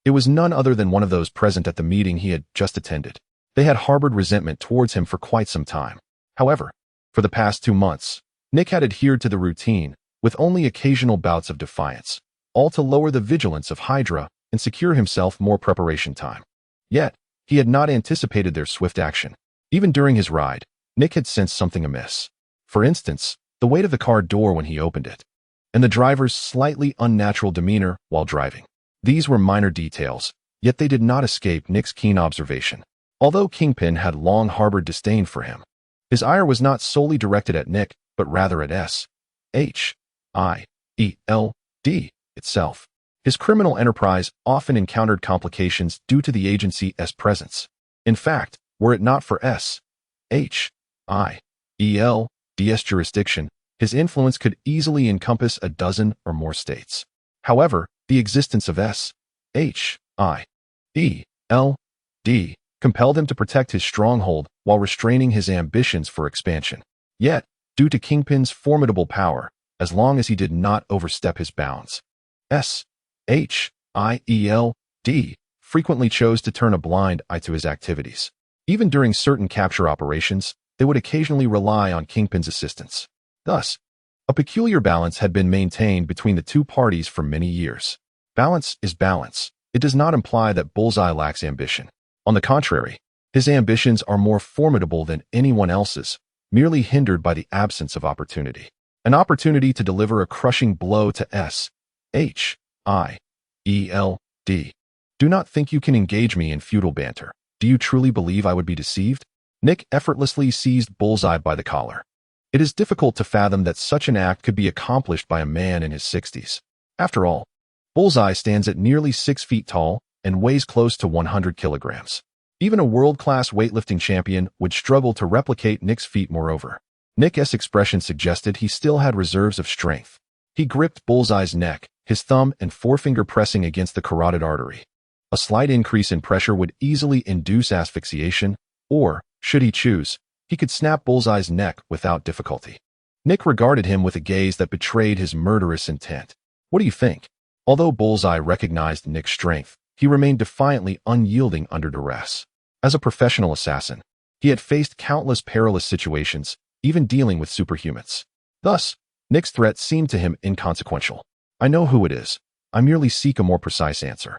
It was none other than one of those present at the meeting he had just attended. They had harbored resentment towards him for quite some time. However, for the past 2 months, Nick had adhered to the routine, with only occasional bouts of defiance, all to lower the vigilance of Hydra and secure himself more preparation time. Yet, he had not anticipated their swift action. Even during his ride, Nick had sensed something amiss. For instance, the weight of the car door when he opened it, and the driver's slightly unnatural demeanor while driving. These were minor details, yet they did not escape Nick's keen observation. Although Kingpin had long harbored disdain for him, his ire was not solely directed at Nick, but rather at S.H.I.E.L.D. itself. His criminal enterprise often encountered complications due to the agency's presence. In fact, were it not for S.H.I.E.L.D.'s jurisdiction, his influence could easily encompass a dozen or more states. However, the existence of S.H.I.E.L.D. compelled him to protect his stronghold while restraining his ambitions for expansion. Yet, due to Kingpin's formidable power, as long as he did not overstep his bounds, S.H.I.E.L.D. frequently chose to turn a blind eye to his activities. Even during certain capture operations, they would occasionally rely on Kingpin's assistance. Thus, a peculiar balance had been maintained between the two parties for many years. Balance is balance. It does not imply that Bullseye lacks ambition. On the contrary, his ambitions are more formidable than anyone else's, merely hindered by the absence of opportunity. An opportunity to deliver a crushing blow to S.H.I.E.L.D. Do not think you can engage me in futile banter. Do you truly believe I would be deceived? Nick effortlessly seized Bullseye by the collar. It is difficult to fathom that such an act could be accomplished by a man in his 60s. After all, Bullseye stands at nearly 6 feet tall and weighs close to 100 kilograms. Even a world-class weightlifting champion would struggle to replicate Nick's feat. Moreover, Nick's expression suggested he still had reserves of strength. He gripped Bullseye's neck, his thumb and forefinger pressing against the carotid artery. A slight increase in pressure would easily induce asphyxiation, or, should he choose, he could snap Bullseye's neck without difficulty. Nick regarded him with a gaze that betrayed his murderous intent. What do you think? Although Bullseye recognized Nick's strength, he remained defiantly unyielding under duress. As a professional assassin, he had faced countless perilous situations, even dealing with superhumans. Thus, Nick's threat seemed to him inconsequential. I know who it is. I merely seek a more precise answer.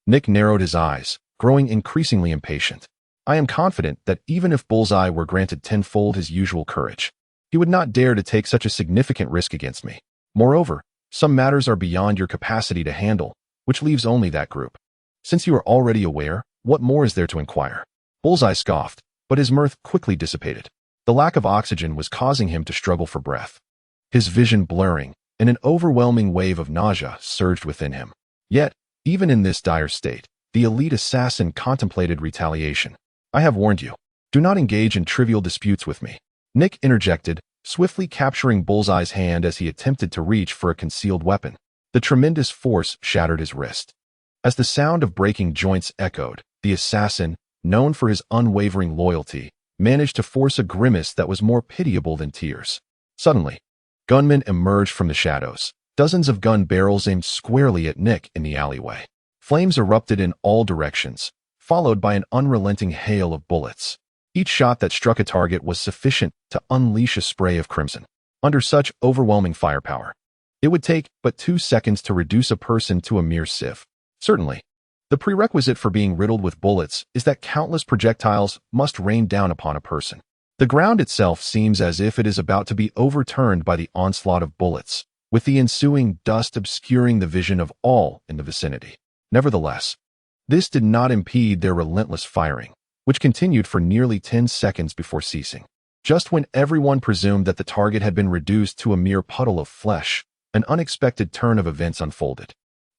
Nick narrowed his eyes, growing increasingly impatient. I am confident that even if Bullseye were granted tenfold his usual courage, he would not dare to take such a significant risk against me. Moreover, some matters are beyond your capacity to handle, which leaves only that group. Since you are already aware, what more is there to inquire? Bullseye scoffed, but his mirth quickly dissipated. The lack of oxygen was causing him to struggle for breath. His vision blurring, and an overwhelming wave of nausea surged within him. Yet, even in this dire state, the elite assassin contemplated retaliation. I have warned you. Do not engage in trivial disputes with me. Nick interjected, swiftly capturing Bullseye's hand as he attempted to reach for a concealed weapon. The tremendous force shattered his wrist. As the sound of breaking joints echoed, the assassin, known for his unwavering loyalty, managed to force a grimace that was more pitiable than tears. Suddenly, gunmen emerged from the shadows. Dozens of gun barrels aimed squarely at Nick in the alleyway. Flames erupted in all directions, followed by an unrelenting hail of bullets. Each shot that struck a target was sufficient to unleash a spray of crimson. Under such overwhelming firepower, it would take but 2 seconds to reduce a person to a mere sieve. Certainly, the prerequisite for being riddled with bullets is that countless projectiles must rain down upon a person. The ground itself seems as if it is about to be overturned by the onslaught of bullets, with the ensuing dust obscuring the vision of all in the vicinity. Nevertheless, this did not impede their relentless firing, which continued for nearly 10 seconds before ceasing. Just when everyone presumed that the target had been reduced to a mere puddle of flesh, an unexpected turn of events unfolded.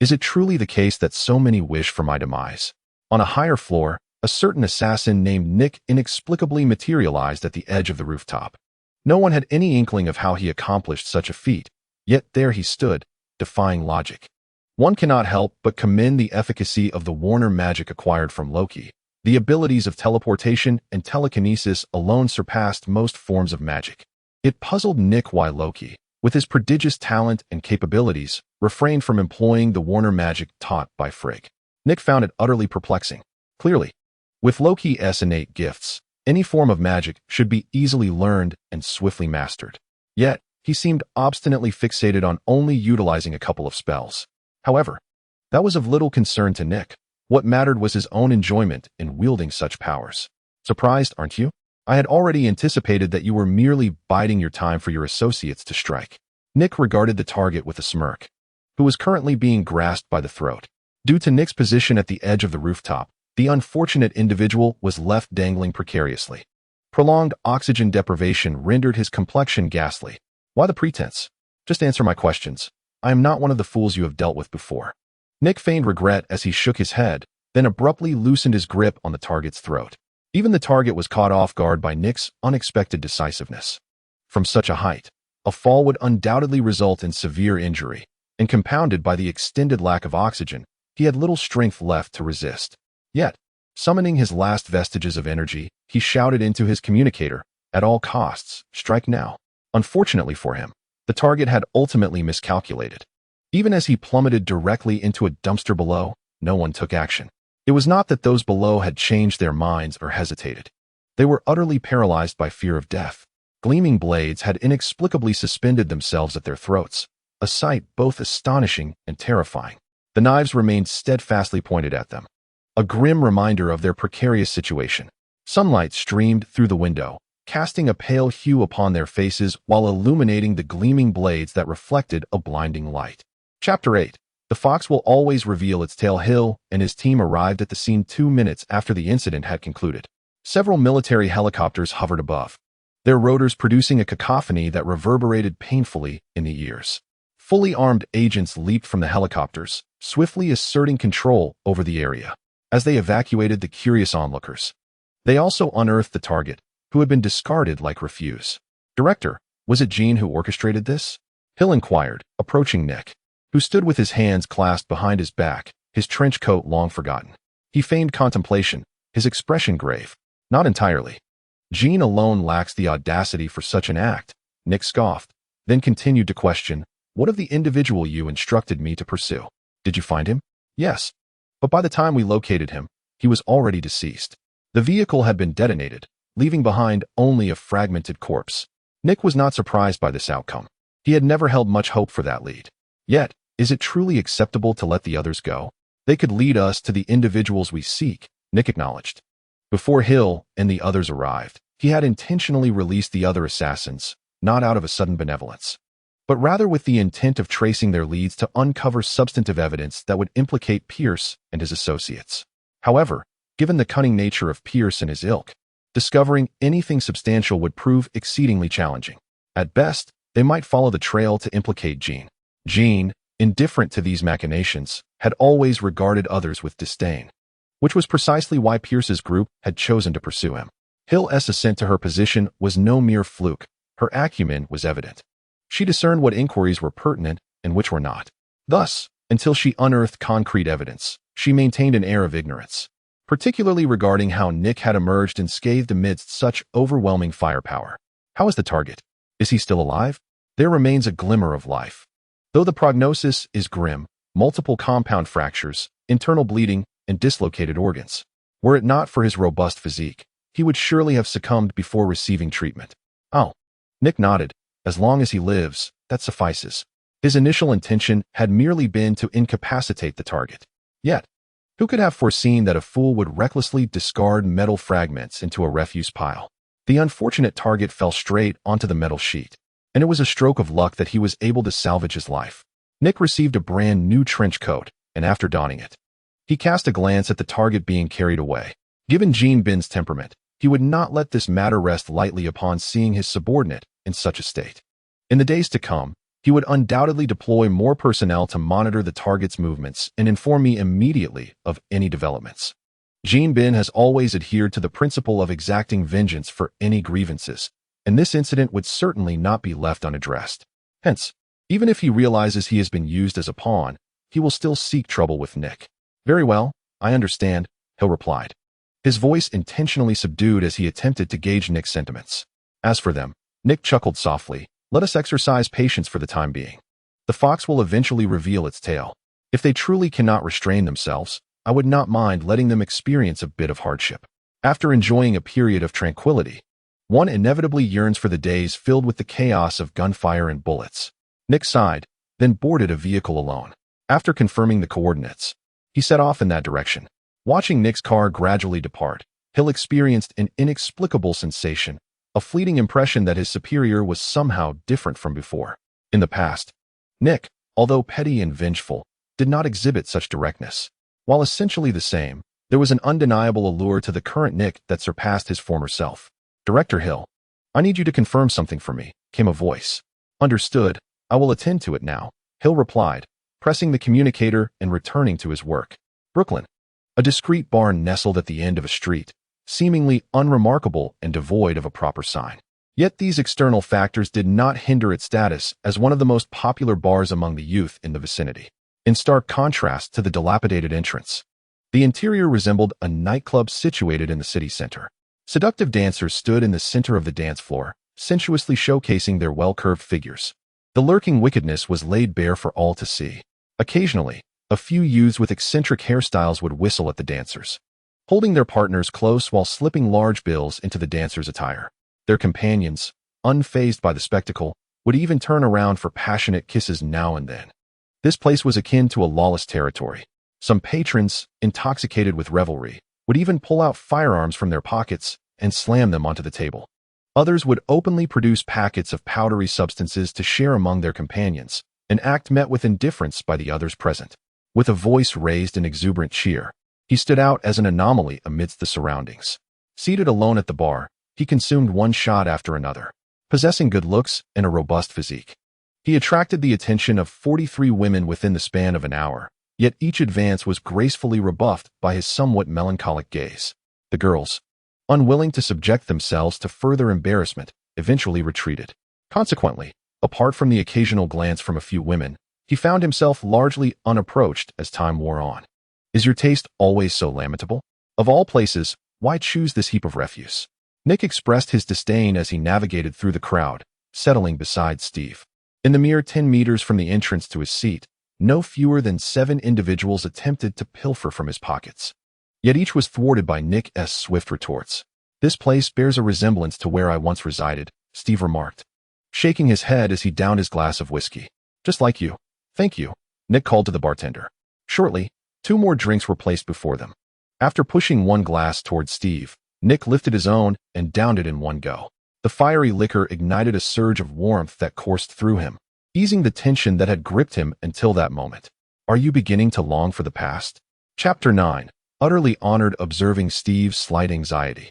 Is it truly the case that so many wish for my demise? On a higher floor, a certain assassin named Nick inexplicably materialized at the edge of the rooftop. No one had any inkling of how he accomplished such a feat, yet there he stood, defying logic. One cannot help but commend the efficacy of the Warner magic acquired from Loki. The abilities of teleportation and telekinesis alone surpassed most forms of magic. It puzzled Nick why Loki, with his prodigious talent and capabilities, refrained from employing the Warner magic taught by Frigg. Nick found it utterly perplexing. Clearly, with Loki's innate gifts, any form of magic should be easily learned and swiftly mastered. Yet, he seemed obstinately fixated on only utilizing a couple of spells. However, that was of little concern to Nick. What mattered was his own enjoyment in wielding such powers. Surprised, aren't you? I had already anticipated that you were merely biding your time for your associates to strike. Nick regarded the target with a smirk, who was currently being grasped by the throat. Due to Nick's position at the edge of the rooftop, the unfortunate individual was left dangling precariously. Prolonged oxygen deprivation rendered his complexion ghastly. Why the pretense? Just answer my questions. I am not one of the fools you have dealt with before. Nick feigned regret as he shook his head, then abruptly loosened his grip on the target's throat. Even the target was caught off guard by Nick's unexpected decisiveness. From such a height, a fall would undoubtedly result in severe injury, and compounded by the extended lack of oxygen, he had little strength left to resist. Yet, summoning his last vestiges of energy, he shouted into his communicator, "At all costs, strike now." Unfortunately for him, the target had ultimately miscalculated. Even as he plummeted directly into a dumpster below, no one took action. It was not that those below had changed their minds or hesitated. They were utterly paralyzed by fear of death. Gleaming blades had inexplicably suspended themselves at their throats, a sight both astonishing and terrifying. The knives remained steadfastly pointed at them, a grim reminder of their precarious situation. Sunlight streamed through the window, casting a pale hue upon their faces while illuminating the gleaming blades that reflected a blinding light. Chapter 8. The Fox Will Always Reveal Its Tail. Hill and his team arrived at the scene 2 minutes after the incident had concluded. Several military helicopters hovered above, their rotors producing a cacophony that reverberated painfully in the ears. Fully armed agents leaped from the helicopters, swiftly asserting control over the area. As they evacuated the curious onlookers, they also unearthed the target, who had been discarded like refuse. "Director, was it Jean who orchestrated this?" Hill inquired, approaching Nick, who stood with his hands clasped behind his back, his trench coat long forgotten. He feigned contemplation, his expression grave. "Not entirely. Jean alone lacks the audacity for such an act," Nick scoffed, then continued to question, "What of the individual you instructed me to pursue? Did you find him?" "Yes. But by the time we located him, he was already deceased. The vehicle had been detonated, leaving behind only a fragmented corpse." Nick was not surprised by this outcome. He had never held much hope for that lead. Yet, is it truly acceptable to let the others go? "They could lead us to the individuals we seek," Nick acknowledged. Before Hill and the others arrived, he had intentionally released the other assassins, not out of a sudden benevolence, but rather with the intent of tracing their leads to uncover substantive evidence that would implicate Pierce and his associates. However, given the cunning nature of Pierce and his ilk, discovering anything substantial would prove exceedingly challenging. At best, they might follow the trail to implicate Jean. Jean, indifferent to these machinations, had always regarded others with disdain, which was precisely why Pierce's group had chosen to pursue him. Hill's assent to her position was no mere fluke. Her acumen was evident. She discerned what inquiries were pertinent and which were not. Thus, until she unearthed concrete evidence, she maintained an air of ignorance, particularly regarding how Nick had emerged unscathed amidst such overwhelming firepower. "How is the target? Is he still alive?" "There remains a glimmer of life, though the prognosis is grim: multiple compound fractures, internal bleeding, and dislocated organs. Were it not for his robust physique, he would surely have succumbed before receiving treatment." "Oh." Nick nodded. "As long as he lives, that suffices." His initial intention had merely been to incapacitate the target. Yet, who could have foreseen that a fool would recklessly discard metal fragments into a refuse pile? The unfortunate target fell straight onto the metal sheet, and it was a stroke of luck that he was able to salvage his life. Nick received a brand new trench coat, and after donning it, he cast a glance at the target being carried away. Given Jean Bin's temperament, he would not let this matter rest lightly upon seeing his subordinate in such a state. In the days to come, He would undoubtedly deploy more personnel to monitor the target's movements and inform me immediately of any developments. Jean Bin has always adhered to the principle of exacting vengeance for any grievances, and this incident would certainly not be left unaddressed. Hence, even if he realizes he has been used as a pawn, he will still seek trouble with Nick. Very well, I understand, Hill replied, his voice intentionally subdued as he attempted to gauge Nick's sentiments. As for them, Nick chuckled softly, let us exercise patience for the time being. The fox will eventually reveal its tail. If they truly cannot restrain themselves, I would not mind letting them experience a bit of hardship. After enjoying a period of tranquility, one inevitably yearns for the days filled with the chaos of gunfire and bullets. Nick sighed, then boarded a vehicle alone. After confirming the coordinates, he set off in that direction. Watching Nick's car gradually depart, Hill experienced an inexplicable sensation, a fleeting impression that his superior was somehow different from before. In the past, Nick, although petty and vengeful, did not exhibit such directness. While essentially the same, there was an undeniable allure to the current Nick that surpassed his former self. Director Hill, I need you to confirm something for me, came a voice. Understood, I will attend to it now, Hill replied, pressing the communicator and returning to his work. Brooklyn. A discreet barn nestled at the end of a street, seemingly unremarkable and devoid of a proper sign. Yet these external factors did not hinder its status as one of the most popular bars among the youth in the vicinity. In stark contrast to the dilapidated entrance, the interior resembled a nightclub situated in the city center. Seductive dancers stood in the center of the dance floor, sensuously showcasing their well-curved figures. The lurking wickedness was laid bare for all to see. Occasionally, a few youths with eccentric hairstyles would whistle at the dancers, holding their partners close while slipping large bills into the dancers' attire. Their companions, unfazed by the spectacle, would even turn around for passionate kisses now and then. This place was akin to a lawless territory. Some patrons, intoxicated with revelry, would even pull out firearms from their pockets and slam them onto the table. Others would openly produce packets of powdery substances to share among their companions, an act met with indifference by the others present. With a voice raised in exuberant cheer, he stood out as an anomaly amidst the surroundings. Seated alone at the bar, he consumed one shot after another. Possessing good looks and a robust physique, he attracted the attention of 43 women within the span of an hour, yet each advance was gracefully rebuffed by his somewhat melancholic gaze. The girls, unwilling to subject themselves to further embarrassment, eventually retreated. Consequently, apart from the occasional glance from a few women, he found himself largely unapproached as time wore on. Is your taste always so lamentable? Of all places, why choose this heap of refuse? Nick expressed his disdain as he navigated through the crowd, settling beside Steve. In the mere 10 meters from the entrance to his seat, no fewer than 7 individuals attempted to pilfer from his pockets. Yet each was thwarted by Nick's swift retorts. This place bears a resemblance to where I once resided, Steve remarked, shaking his head as he downed his glass of whiskey. Just like you. Thank you, Nick called to the bartender. Shortly, 2 more drinks were placed before them. After pushing one glass towards Steve, Nick lifted his own and downed it in one go. The fiery liquor ignited a surge of warmth that coursed through him, easing the tension that had gripped him until that moment. Are you beginning to long for the past? Chapter 9. Utterly honored observing Steve's slight anxiety.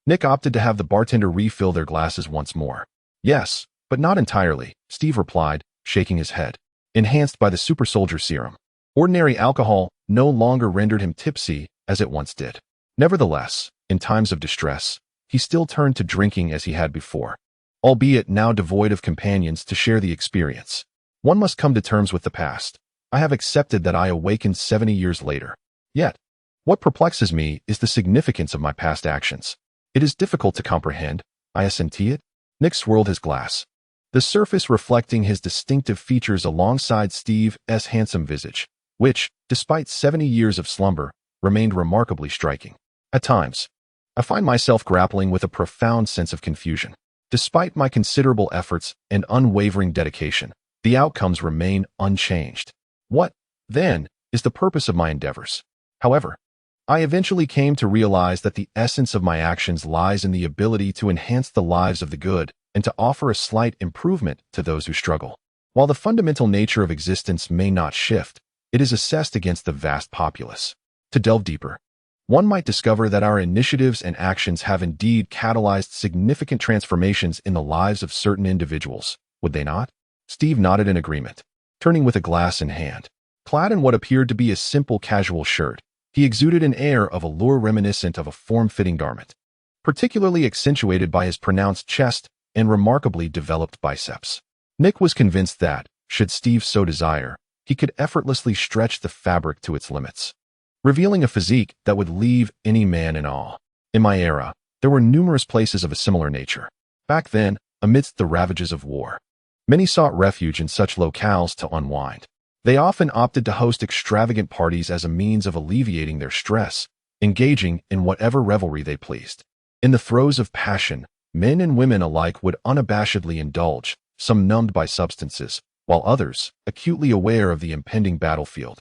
Nick opted to have the bartender refill their glasses once more. Yes, but not entirely, Steve replied, shaking his head. Enhanced by the super soldier serum, ordinary alcohol no longer rendered him tipsy as it once did. Nevertheless, in times of distress, he still turned to drinking as he had before, albeit now devoid of companions to share the experience. One must come to terms with the past. I have accepted that I awakened 70 years later. Yet, what perplexes me is the significance of my past actions. It is difficult to comprehend. I assent it. Nick swirled his glass, the surface reflecting his distinctive features alongside Steve's handsome visage, which, despite 70 years of slumber, remained remarkably striking. At times, I find myself grappling with a profound sense of confusion. Despite my considerable efforts and unwavering dedication, the outcomes remain unchanged. What, then, is the purpose of my endeavors? However, I eventually came to realize that the essence of my actions lies in the ability to enhance the lives of the good and to offer a slight improvement to those who struggle. While the fundamental nature of existence may not shift, it is assessed against the vast populace. To delve deeper, one might discover that our initiatives and actions have indeed catalyzed significant transformations in the lives of certain individuals, would they not? Steve nodded in agreement, turning with a glass in hand. Clad in what appeared to be a simple casual shirt, he exuded an air of allure reminiscent of a form-fitting garment, particularly accentuated by his pronounced chest and remarkably developed biceps. Nick was convinced that, should Steve so desire, he could effortlessly stretch the fabric to its limits, revealing a physique that would leave any man in awe. In my era, there were numerous places of a similar nature. Back then, amidst the ravages of war, many sought refuge in such locales to unwind. They often opted to host extravagant parties as a means of alleviating their stress, engaging in whatever revelry they pleased. In the throes of passion, men and women alike would unabashedly indulge, some numbed by substances, while others, acutely aware of the impending battlefield,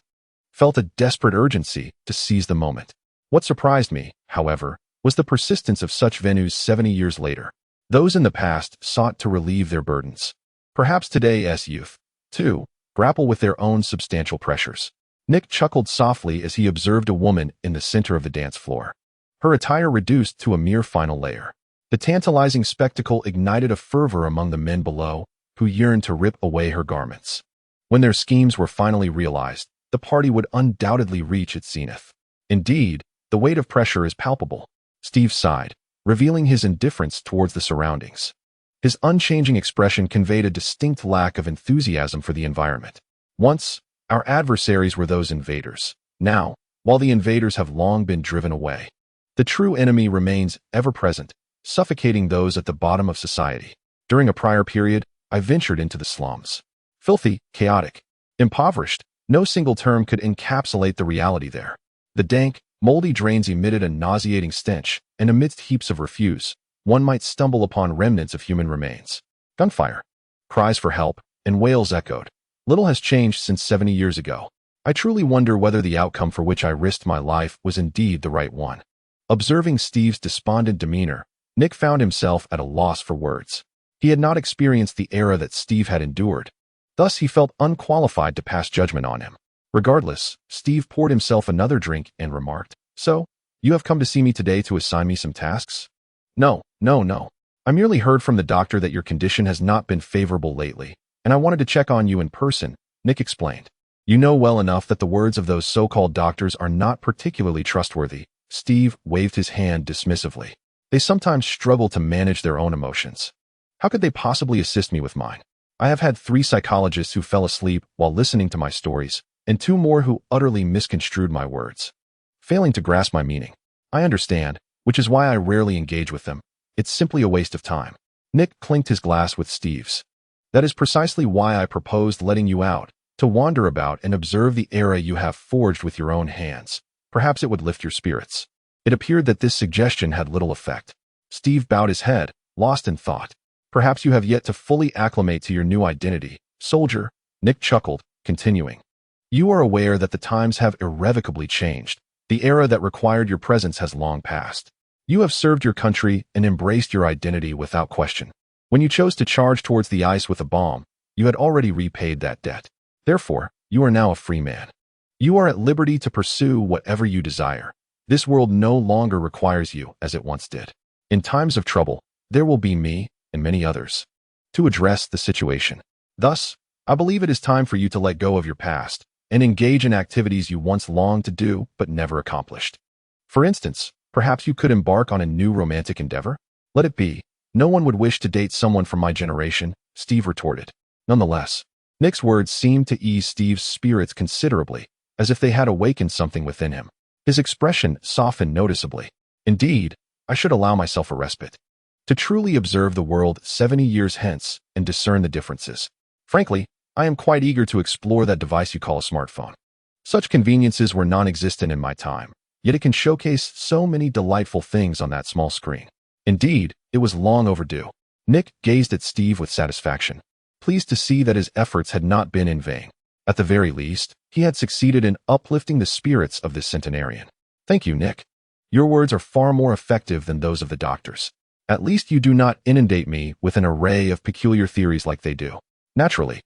felt a desperate urgency to seize the moment. What surprised me, however, was the persistence of such venues 70 years later. Those in the past sought to relieve their burdens. Perhaps today's youth, too, grapple with their own substantial pressures. Nick chuckled softly as he observed a woman in the center of the dance floor, her attire reduced to a mere final layer. The tantalizing spectacle ignited a fervor among the men below, who yearned to rip away her garments. When their schemes were finally realized, the party would undoubtedly reach its zenith. Indeed, the weight of pressure is palpable. Steve sighed, revealing his indifference towards the surroundings. His unchanging expression conveyed a distinct lack of enthusiasm for the environment. Once, our adversaries were those invaders. Now, while the invaders have long been driven away, the true enemy remains ever present, suffocating those at the bottom of society. During a prior period, I ventured into the slums. Filthy, chaotic, impoverished, no single term could encapsulate the reality there. The dank, moldy drains emitted a nauseating stench, and amidst heaps of refuse, one might stumble upon remnants of human remains. Gunfire, cries for help, and wails echoed. Little has changed since 70 years ago. I truly wonder whether the outcome for which I risked my life was indeed the right one. Observing Steve's despondent demeanor, Nick found himself at a loss for words. He had not experienced the era that Steve had endured. Thus, he felt unqualified to pass judgment on him. Regardless, Steve poured himself another drink and remarked, "So, you have come to see me today to assign me some tasks?" No. I merely heard from the doctor that your condition has not been favorable lately, and I wanted to check on you in person," Nick explained. "You know well enough that the words of those so-called doctors are not particularly trustworthy." Steve waved his hand dismissively. "They sometimes struggle to manage their own emotions. How could they possibly assist me with mine? I have had 3 psychologists who fell asleep while listening to my stories, and 2 more who utterly misconstrued my words, failing to grasp my meaning. I understand, which is why I rarely engage with them. It's simply a waste of time." Nick clinked his glass with Steve's. "That is precisely why I proposed letting you out, to wander about and observe the era you have forged with your own hands. Perhaps it would lift your spirits." It appeared that this suggestion had little effect. Steve bowed his head, lost in thought. "Perhaps you have yet to fully acclimate to your new identity, soldier," Nick chuckled, continuing. "You are aware that the times have irrevocably changed. The era that required your presence has long passed. You have served your country and embraced your identity without question. When you chose to charge towards the ice with a bomb, you had already repaid that debt. Therefore, you are now a free man. You are at liberty to pursue whatever you desire. This world no longer requires you as it once did. In times of trouble, there will be me and many others to address the situation. Thus, I believe it is time for you to let go of your past and engage in activities you once longed to do but never accomplished. For instance, perhaps you could embark on a new romantic endeavor?" "Let it be. No one would wish to date someone from my generation," Steve retorted. Nonetheless, Nick's words seemed to ease Steve's spirits considerably, as if they had awakened something within him. His expression softened noticeably. "Indeed, I should allow myself a respite, to truly observe the world 70 years hence and discern the differences. Frankly, I am quite eager to explore that device you call a smartphone. Such conveniences were non-existent in my time, yet it can showcase so many delightful things on that small screen. Indeed, it was long overdue." Nick gazed at Steve with satisfaction, pleased to see that his efforts had not been in vain. At the very least, he had succeeded in uplifting the spirits of this centenarian. "Thank you, Nick. Your words are far more effective than those of the doctors. At least you do not inundate me with an array of peculiar theories like they do. Naturally,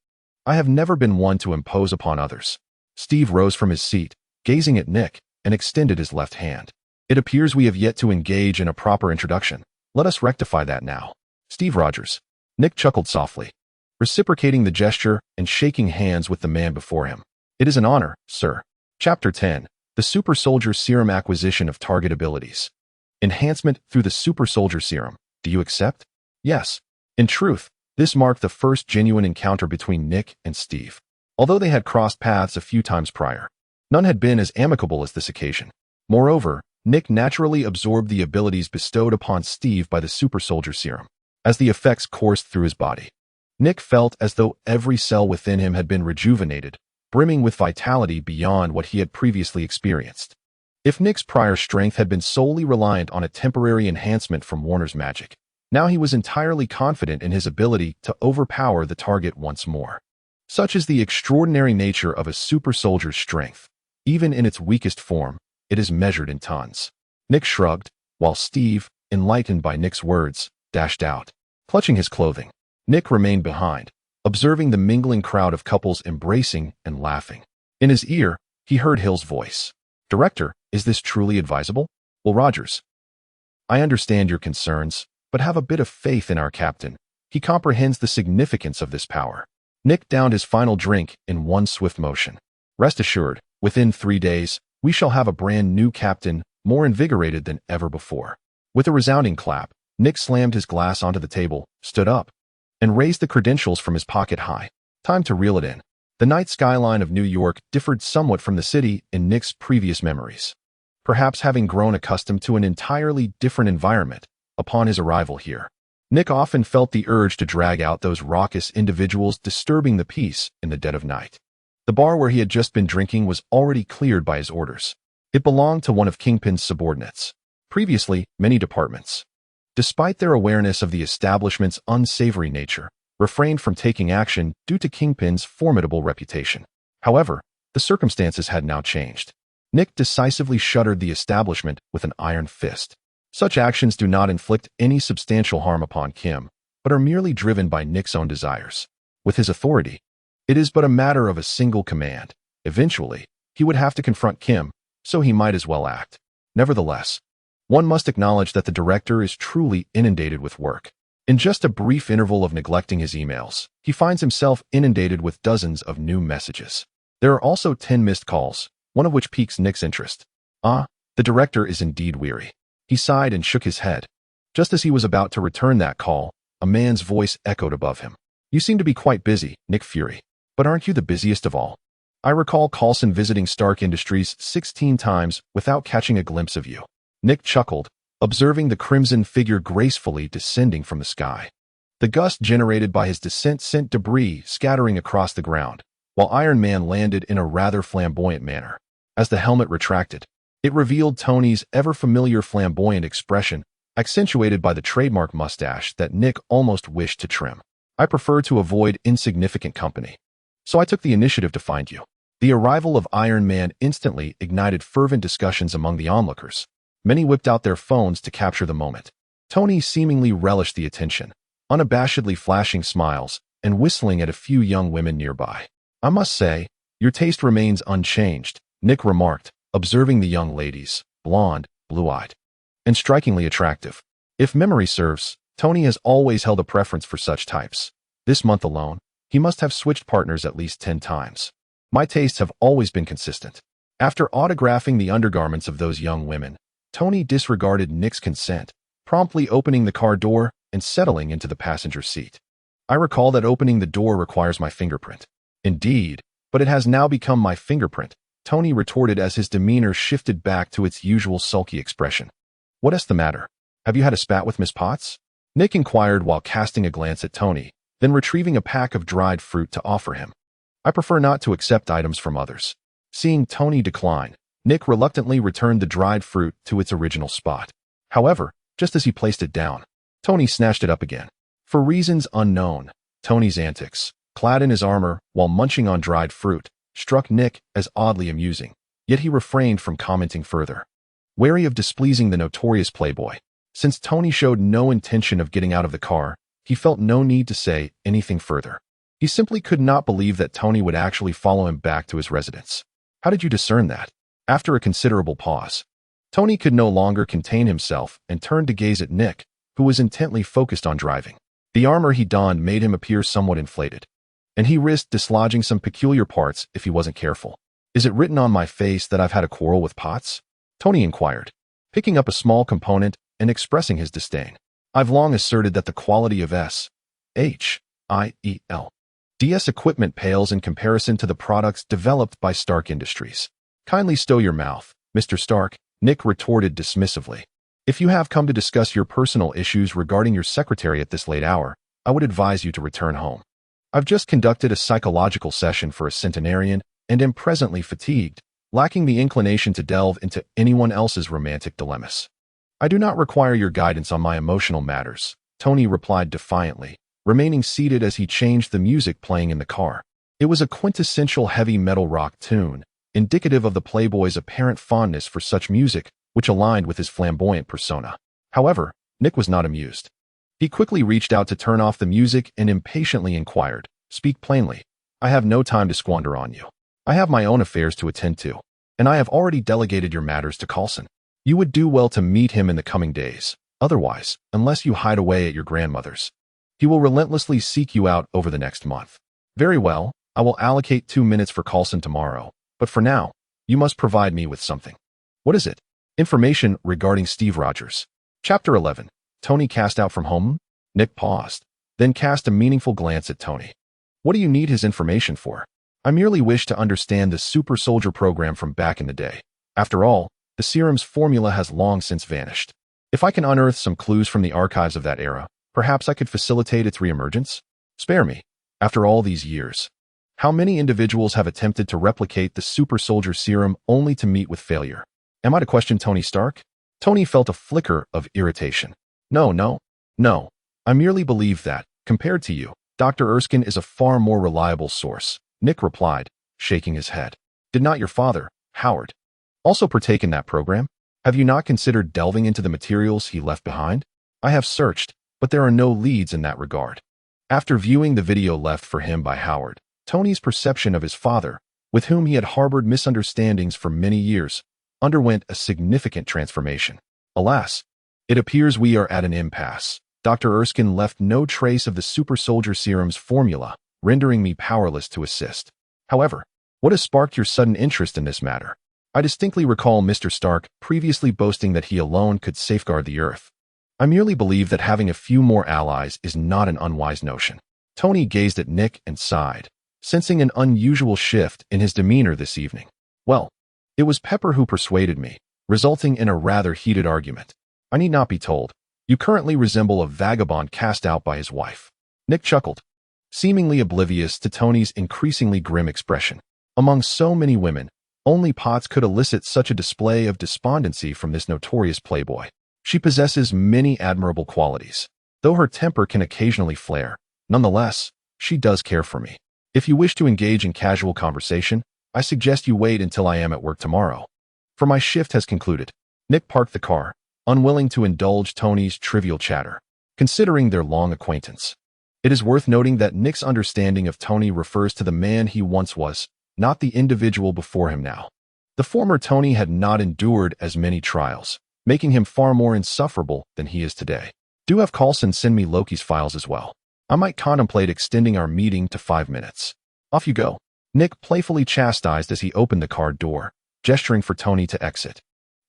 I have never been one to impose upon others." Steve rose from his seat, gazing at Nick, and extended his left hand. "It appears we have yet to engage in a proper introduction. Let us rectify that now. Steve Rogers." Nick chuckled softly. reciprocating the gesture and shaking hands with the man before him. "It is an honor, sir." Chapter 10. The Super Soldier Serum Acquisition of Target Abilities. Enhancement through the Super Soldier Serum. Do you accept? Yes. In truth, this marked the first genuine encounter between Nick and Steve. Although they had crossed paths a few times prior, none had been as amicable as this occasion. Moreover, Nick naturally absorbed the abilities bestowed upon Steve by the Super Soldier Serum. As the effects coursed through his body, Nick felt as though every cell within him had been rejuvenated, brimming with vitality beyond what he had previously experienced. If Nick's prior strength had been solely reliant on a temporary enhancement from Warner's magic, now he was entirely confident in his ability to overpower the target once more. Such is the extraordinary nature of a super soldier's strength. Even in its weakest form, it is measured in tons. Nick shrugged, while Steve, enlightened by Nick's words, dashed out. Clutching his clothing, Nick remained behind, observing the mingling crowd of couples embracing and laughing. In his ear, he heard Hill's voice. "Director, is this truly advisable?" "Well, Rogers, I understand your concerns, but have a bit of faith in our captain. He comprehends the significance of this power." Nick downed his final drink in one swift motion. "Rest assured, within 3 days, we shall have a brand new captain, more invigorated than ever before." With a resounding clap, Nick slammed his glass onto the table, stood up, and raised the credentials from his pocket high. Time to reel it in. The night skyline of New York differed somewhat from the city in Nick's previous memories. Perhaps having grown accustomed to an entirely different environment upon his arrival here, Nick often felt the urge to drag out those raucous individuals disturbing the peace in the dead of night. The bar where he had just been drinking was already cleared by his orders. It belonged to one of Kingpin's subordinates. Previously, many departments, despite their awareness of the establishment's unsavory nature, refrained from taking action due to Kingpin's formidable reputation. However, the circumstances had now changed. Nick decisively shuttered the establishment with an iron fist. Such actions do not inflict any substantial harm upon Kim, but are merely driven by Nick's own desires. With his authority, it is but a matter of a single command. Eventually, he would have to confront Kim, so he might as well act. Nevertheless, one must acknowledge that the director is truly inundated with work. In just a brief interval of neglecting his emails, he finds himself inundated with dozens of new messages. There are also 10 missed calls, one of which piques Nick's interest. The director is indeed weary. He sighed and shook his head. Just as he was about to return that call, a man's voice echoed above him. "You seem to be quite busy, Nick Fury. But aren't you the busiest of all? I recall Coulson visiting Stark Industries 16 times without catching a glimpse of you." Nick chuckled, observing the crimson figure gracefully descending from the sky. The gust generated by his descent sent debris scattering across the ground, while Iron Man landed in a rather flamboyant manner. As the helmet retracted, it revealed Tony's ever-familiar flamboyant expression, accentuated by the trademark mustache that Nick almost wished to trim. "I prefer to avoid insignificant company, so I took the initiative to find you." The arrival of Iron Man instantly ignited fervent discussions among the onlookers. Many whipped out their phones to capture the moment. Tony seemingly relished the attention, unabashedly flashing smiles and whistling at a few young women nearby. "I must say, your taste remains unchanged," Nick remarked, observing the young ladies, blonde, blue-eyed, and strikingly attractive. If memory serves, Tony has always held a preference for such types. This month alone, he must have switched partners at least 10 times. "My tastes have always been consistent." After autographing the undergarments of those young women, Tony disregarded Nick's consent, promptly opening the car door and settling into the passenger seat. "I recall that opening the door requires my fingerprint." "Indeed, but it has now become my fingerprint," Tony retorted as his demeanor shifted back to its usual sulky expression. "What is the matter? Have you had a spat with Miss Potts?" Nick inquired while casting a glance at Tony, then retrieving a pack of dried fruit to offer him. "I prefer not to accept items from others." Seeing Tony decline, Nick reluctantly returned the dried fruit to its original spot. However, just as he placed it down, Tony snatched it up again. For reasons unknown, Tony's antics, clad in his armor while munching on dried fruit, struck Nick as oddly amusing, yet he refrained from commenting further. Wary of displeasing the notorious playboy, since Tony showed no intention of getting out of the car, he felt no need to say anything further. He simply could not believe that Tony would actually follow him back to his residence. "How did you discern that?" After a considerable pause, Tony could no longer contain himself and turned to gaze at Nick, who was intently focused on driving. The armor he donned made him appear somewhat inflated, and he risked dislodging some peculiar parts if he wasn't careful. Is it written on my face that I've had a quarrel with Potts? Tony inquired, picking up a small component and expressing his disdain. I've long asserted that the quality of SHIELD's equipment pales in comparison to the products developed by Stark Industries. Kindly stow your mouth, Mr. Stark, Nick retorted dismissively. If you have come to discuss your personal issues regarding your secretary at this late hour, I would advise you to return home. I've just conducted a psychological session for a centenarian and am presently fatigued, lacking the inclination to delve into anyone else's romantic dilemmas. I do not require your guidance on my emotional matters, Tony replied defiantly, remaining seated as he changed the music playing in the car. It was a quintessential heavy metal rock tune, indicative of the playboy's apparent fondness for such music, which aligned with his flamboyant persona. However, Nick was not amused. He quickly reached out to turn off the music and impatiently inquired, "Speak plainly. I have no time to squander on you. I have my own affairs to attend to, and I have already delegated your matters to Coulson. You would do well to meet him in the coming days. Otherwise, unless you hide away at your grandmother's, he will relentlessly seek you out over the next month." "Very well, I will allocate 2 minutes for Coulson tomorrow, but for now, you must provide me with something." "What is it?" "Information regarding Steve Rogers." Chapter 11. Tony cast out from home? Nick paused, then cast a meaningful glance at Tony. "What do you need his information for?" "I merely wish to understand the super soldier program from back in the day. After all, the serum's formula has long since vanished. If I can unearth some clues from the archives of that era, perhaps I could facilitate its reemergence." "Spare me. After all these years, how many individuals have attempted to replicate the super soldier serum only to meet with failure?" "Am I to question Tony Stark?" Tony felt a flicker of irritation. No. I merely believe that, compared to you, Dr. Erskine is a far more reliable source," Nick replied, shaking his head. "Did not your father, Howard, also partake in that program? Have you not considered delving into the materials he left behind?" "I have searched, but there are no leads in that regard." After viewing the video left for him by Howard, Tony's perception of his father, with whom he had harbored misunderstandings for many years, underwent a significant transformation. "Alas, it appears we are at an impasse. Dr. Erskine left no trace of the super soldier serum's formula, rendering me powerless to assist. However, what has sparked your sudden interest in this matter?" "I distinctly recall Mr. Stark previously boasting that he alone could safeguard the Earth. I merely believe that having a few more allies is not an unwise notion." Tony gazed at Nick and sighed, sensing an unusual shift in his demeanor this evening. "Well, it was Pepper who persuaded me, resulting in a rather heated argument. I need not be told. You currently resemble a vagabond cast out by his wife." Nick chuckled, seemingly oblivious to Tony's increasingly grim expression. Among so many women, only Potts could elicit such a display of despondency from this notorious playboy. "She possesses many admirable qualities. Though her temper can occasionally flare, nonetheless, she does care for me. If you wish to engage in casual conversation, I suggest you wait until I am at work tomorrow. For my shift has concluded." Nick parked the car, unwilling to indulge Tony's trivial chatter, considering their long acquaintance. It is worth noting that Nick's understanding of Tony refers to the man he once was, not the individual before him now. The former Tony had not endured as many trials, making him far more insufferable than he is today. "Do have Coulson send me Loki's files as well. I might contemplate extending our meeting to 5 minutes. Off you go," Nick playfully chastised as he opened the car door, gesturing for Tony to exit.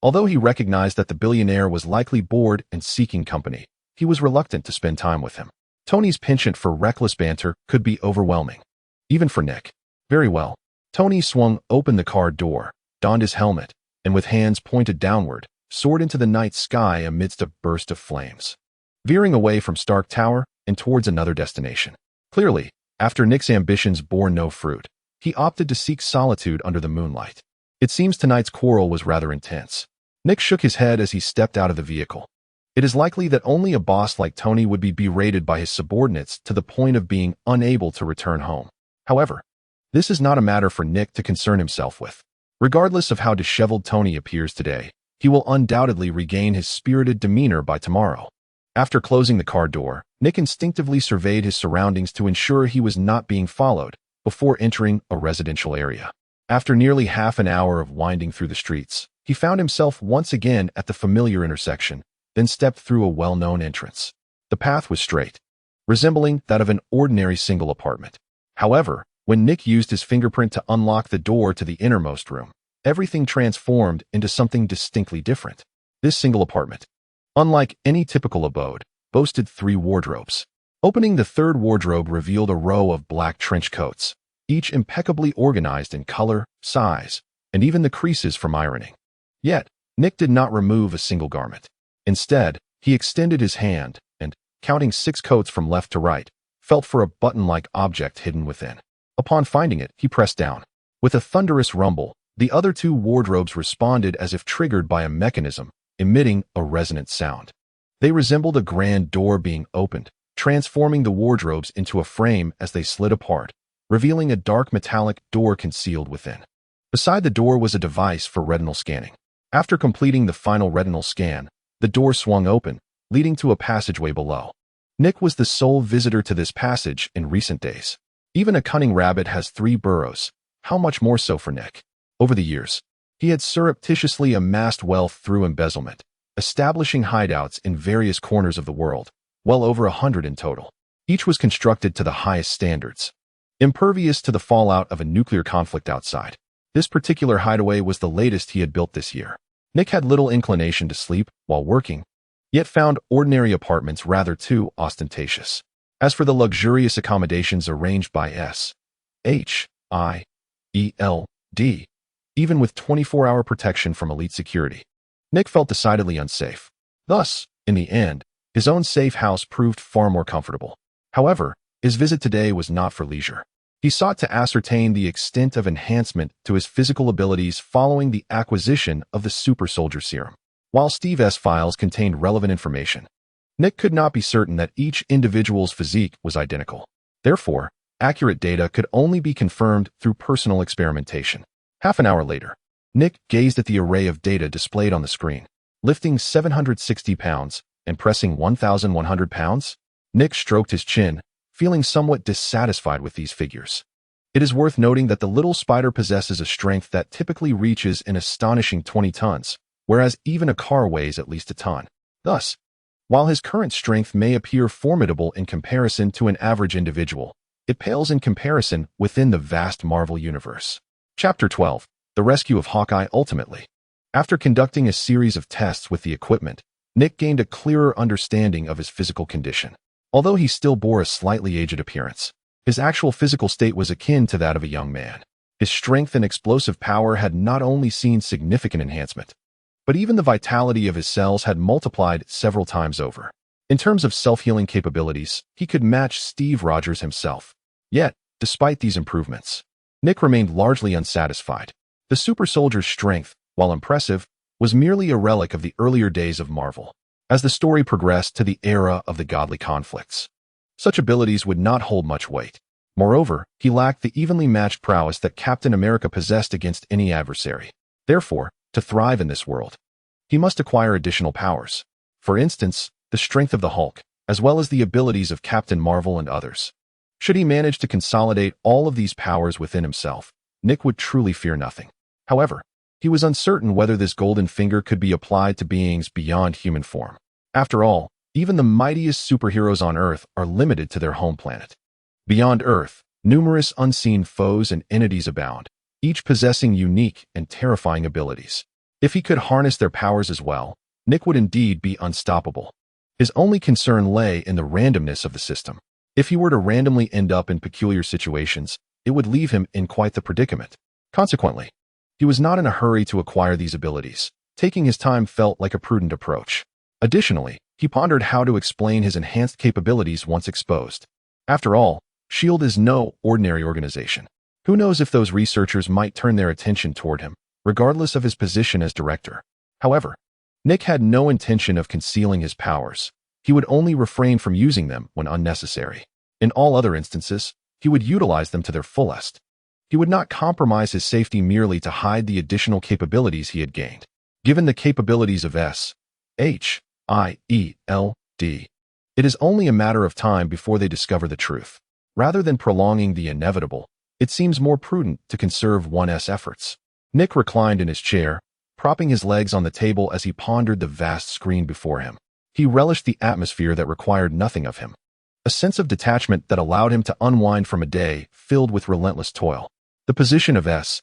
Although he recognized that the billionaire was likely bored and seeking company, he was reluctant to spend time with him. Tony's penchant for reckless banter could be overwhelming, even for Nick. "Very well." Tony swung open the car door, donned his helmet, and with hands pointed downward, soared into the night sky amidst a burst of flames, veering away from Stark Tower and towards another destination. Clearly, after Nick's ambitions bore no fruit, he opted to seek solitude under the moonlight. It seems tonight's quarrel was rather intense. Nick shook his head as he stepped out of the vehicle. It is likely that only a boss like Tony would be berated by his subordinates to the point of being unable to return home. However, this is not a matter for Nick to concern himself with. Regardless of how disheveled Tony appears today, he will undoubtedly regain his spirited demeanor by tomorrow. After closing the car door, Nick instinctively surveyed his surroundings to ensure he was not being followed before entering a residential area. After nearly half an hour of winding through the streets, he found himself once again at the familiar intersection, then stepped through a well-known entrance. The path was straight, resembling that of an ordinary single apartment. However, when Nick used his fingerprint to unlock the door to the innermost room, everything transformed into something distinctly different. This single apartment, unlike any typical abode, boasted 3 wardrobes. Opening the third wardrobe revealed a row of black trench coats, each impeccably organized in color, size, and even the creases from ironing. Yet, Nick did not remove a single garment. Instead, he extended his hand and, counting 6 coats from left to right, felt for a button-like object hidden within. Upon finding it, he pressed down. With a thunderous rumble, the other 2 wardrobes responded as if triggered by a mechanism, emitting a resonant sound. They resembled a grand door being opened, transforming the wardrobes into a frame as they slid apart, revealing a dark metallic door concealed within. Beside the door was a device for retinal scanning. After completing the final retinal scan, the door swung open, leading to a passageway below. Nick was the sole visitor to this passage in recent days. Even a cunning rabbit has 3 burrows. How much more so for Nick? Over the years, he had surreptitiously amassed wealth through embezzlement, establishing hideouts in various corners of the world, well over 100 in total. Each was constructed to the highest standards, impervious to the fallout of a nuclear conflict outside. This particular hideaway was the latest he had built this year. Nick had little inclination to sleep while working, yet found ordinary apartments rather too ostentatious. As for the luxurious accommodations arranged by S.H.I.E.L.D., even with 24-hour protection from elite security, Nick felt decidedly unsafe. Thus, in the end, his own safe house proved far more comfortable. However, his visit today was not for leisure. He sought to ascertain the extent of enhancement to his physical abilities following the acquisition of the Super Soldier Serum. While Steve's files contained relevant information, Nick could not be certain that each individual's physique was identical. Therefore, accurate data could only be confirmed through personal experimentation. Half an hour later, Nick gazed at the array of data displayed on the screen. Lifting 760 pounds and pressing 1,100 pounds, Nick stroked his chin, feeling somewhat dissatisfied with these figures. It is worth noting that the little spider possesses a strength that typically reaches an astonishing 20 tons, whereas even a car weighs at least a ton. Thus, while his current strength may appear formidable in comparison to an average individual, it pales in comparison within the vast Marvel universe. Chapter 12. The Rescue of Hawkeye Ultimately. After conducting a series of tests with the equipment, Nick gained a clearer understanding of his physical condition. Although he still bore a slightly aged appearance, his actual physical state was akin to that of a young man. His strength and explosive power had not only seen significant enhancement, but even the vitality of his cells had multiplied several times over. In terms of self-healing capabilities, he could match Steve Rogers himself. Yet, despite these improvements, Nick remained largely unsatisfied. The super soldier's strength, while impressive, was merely a relic of the earlier days of Marvel. As the story progressed to the era of the godly conflicts, such abilities would not hold much weight. Moreover, he lacked the evenly matched prowess that Captain America possessed against any adversary. Therefore, to thrive in this world, he must acquire additional powers. For instance, the strength of the Hulk, as well as the abilities of Captain Marvel and others. Should he manage to consolidate all of these powers within himself, Nick would truly fear nothing. However, he was uncertain whether this golden finger could be applied to beings beyond human form. After all, even the mightiest superheroes on Earth are limited to their home planet. Beyond Earth, numerous unseen foes and entities abound, each possessing unique and terrifying abilities. If he could harness their powers as well, Nick would indeed be unstoppable. His only concern lay in the randomness of the system. If he were to randomly end up in peculiar situations, it would leave him in quite the predicament. Consequently, he was not in a hurry to acquire these abilities. Taking his time felt like a prudent approach. Additionally, he pondered how to explain his enhanced capabilities once exposed. After all, S.H.I.E.L.D. is no ordinary organization. Who knows if those researchers might turn their attention toward him, regardless of his position as director. However, Nick had no intention of concealing his powers. He would only refrain from using them when unnecessary. In all other instances, he would utilize them to their fullest. He would not compromise his safety merely to hide the additional capabilities he had gained. Given the capabilities of S.H.I.E.L.D., it is only a matter of time before they discover the truth. Rather than prolonging the inevitable, it seems more prudent to conserve one's efforts. Nick reclined in his chair, propping his legs on the table as he pondered the vast screen before him. He relished the atmosphere that required nothing of him. a sense of detachment that allowed him to unwind from a day filled with relentless toil. The position of S.H.I.E.L.D.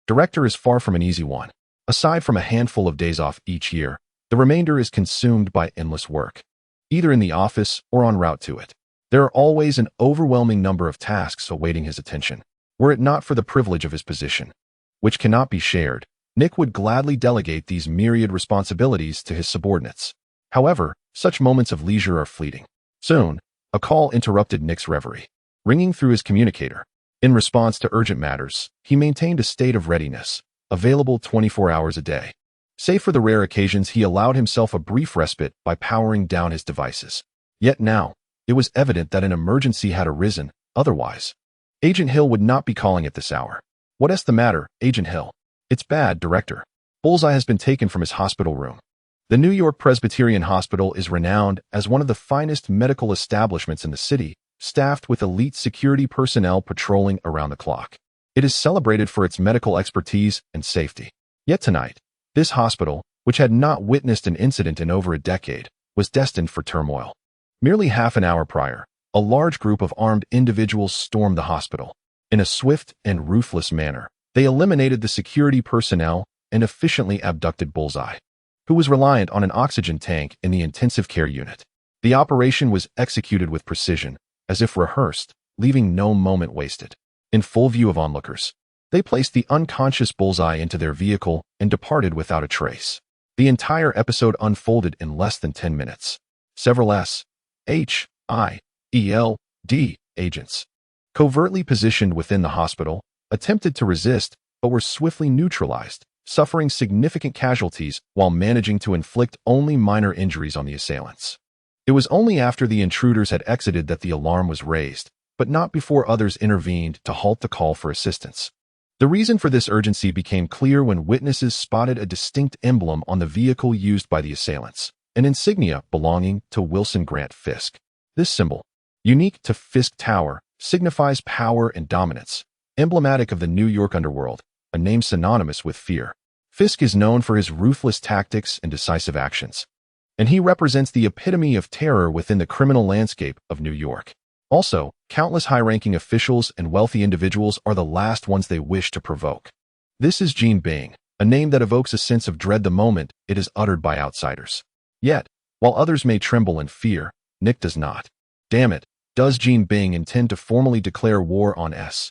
director is far from an easy one. Aside from a handful of days off each year, the remainder is consumed by endless work, either in the office or en route to it. There are always an overwhelming number of tasks awaiting his attention. Were it not for the privilege of his position, which cannot be shared, Nick would gladly delegate these myriad responsibilities to his subordinates. However, such moments of leisure are fleeting. Soon, a call interrupted Nick's reverie, ringing through his communicator. In response to urgent matters, he maintained a state of readiness, available 24 hours a day. Save for the rare occasions, he allowed himself a brief respite by powering down his devices. Yet now, it was evident that an emergency had arisen. Otherwise, Agent Hill would not be calling at this hour. What's the matter, Agent Hill? It's bad, Director. Bullseye has been taken from his hospital room. The New York Presbyterian Hospital is renowned as one of the finest medical establishments in the city, staffed with elite security personnel patrolling around the clock. It is celebrated for its medical expertise and safety. Yet tonight, this hospital, which had not witnessed an incident in over a decade, was destined for turmoil. Merely half an hour prior, a large group of armed individuals stormed the hospital. In a swift and ruthless manner, they eliminated the security personnel and efficiently abducted Bullseye, who was reliant on an oxygen tank in the intensive care unit. The operation was executed with precision, as if rehearsed, leaving no moment wasted. In full view of onlookers, they placed the unconscious Bullseye into their vehicle and departed without a trace. The entire episode unfolded in less than 10 minutes. Several S.H.I.E.L.D. agents, covertly positioned within the hospital, attempted to resist but were swiftly neutralized, suffering significant casualties while managing to inflict only minor injuries on the assailants. It was only after the intruders had exited that the alarm was raised, but not before others intervened to halt the call for assistance. The reason for this urgency became clear when witnesses spotted a distinct emblem on the vehicle used by the assailants, an insignia belonging to Wilson Grant Fisk. This symbol, unique to Fisk Tower, signifies power and dominance, emblematic of the New York underworld, a name synonymous with fear. Fisk is known for his ruthless tactics and decisive actions, and he represents the epitome of terror within the criminal landscape of New York. Also, countless high-ranking officials and wealthy individuals are the last ones they wish to provoke. This is Gene Bing, a name that evokes a sense of dread the moment it is uttered by outsiders. Yet, while others may tremble in fear, Nick does not. Damn it, does Gene Bing intend to formally declare war on S.H.I.E.L.D.?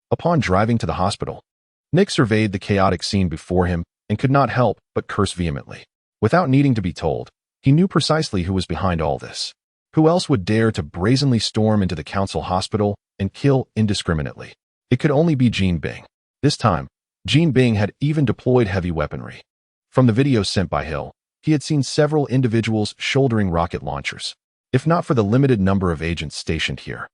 Upon driving to the hospital, Nick surveyed the chaotic scene before him and could not help but curse vehemently. Without needing to be told, he knew precisely who was behind all this. Who else would dare to brazenly storm into the council hospital and kill indiscriminately? It could only be Gene Bing. This time, Gene Bing had even deployed heavy weaponry. From the video sent by Hill, he had seen several individuals shouldering rocket launchers. If not for the limited number of agents stationed here,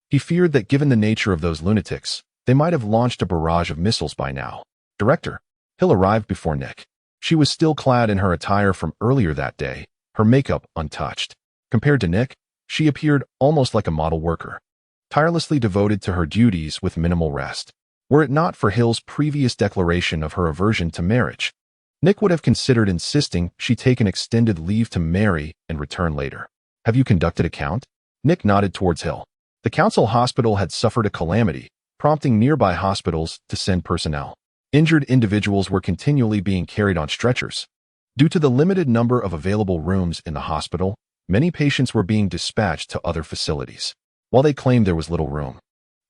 he feared that given the nature of those lunatics, they might have launched a barrage of missiles by now. Director Hill arrived before Nick. She was still clad in her attire from earlier that day, her makeup untouched. Compared to Nick, she appeared almost like a model worker, tirelessly devoted to her duties with minimal rest. Were it not for Hill's previous declaration of her aversion to marriage, Nick would have considered insisting she take an extended leave to marry and return later. Have you conducted a count? Nick nodded towards Hill. The council hospital had suffered a calamity, prompting nearby hospitals to send personnel. Injured individuals were continually being carried on stretchers. Due to the limited number of available rooms in the hospital, many patients were being dispatched to other facilities. While they claimed there was little room,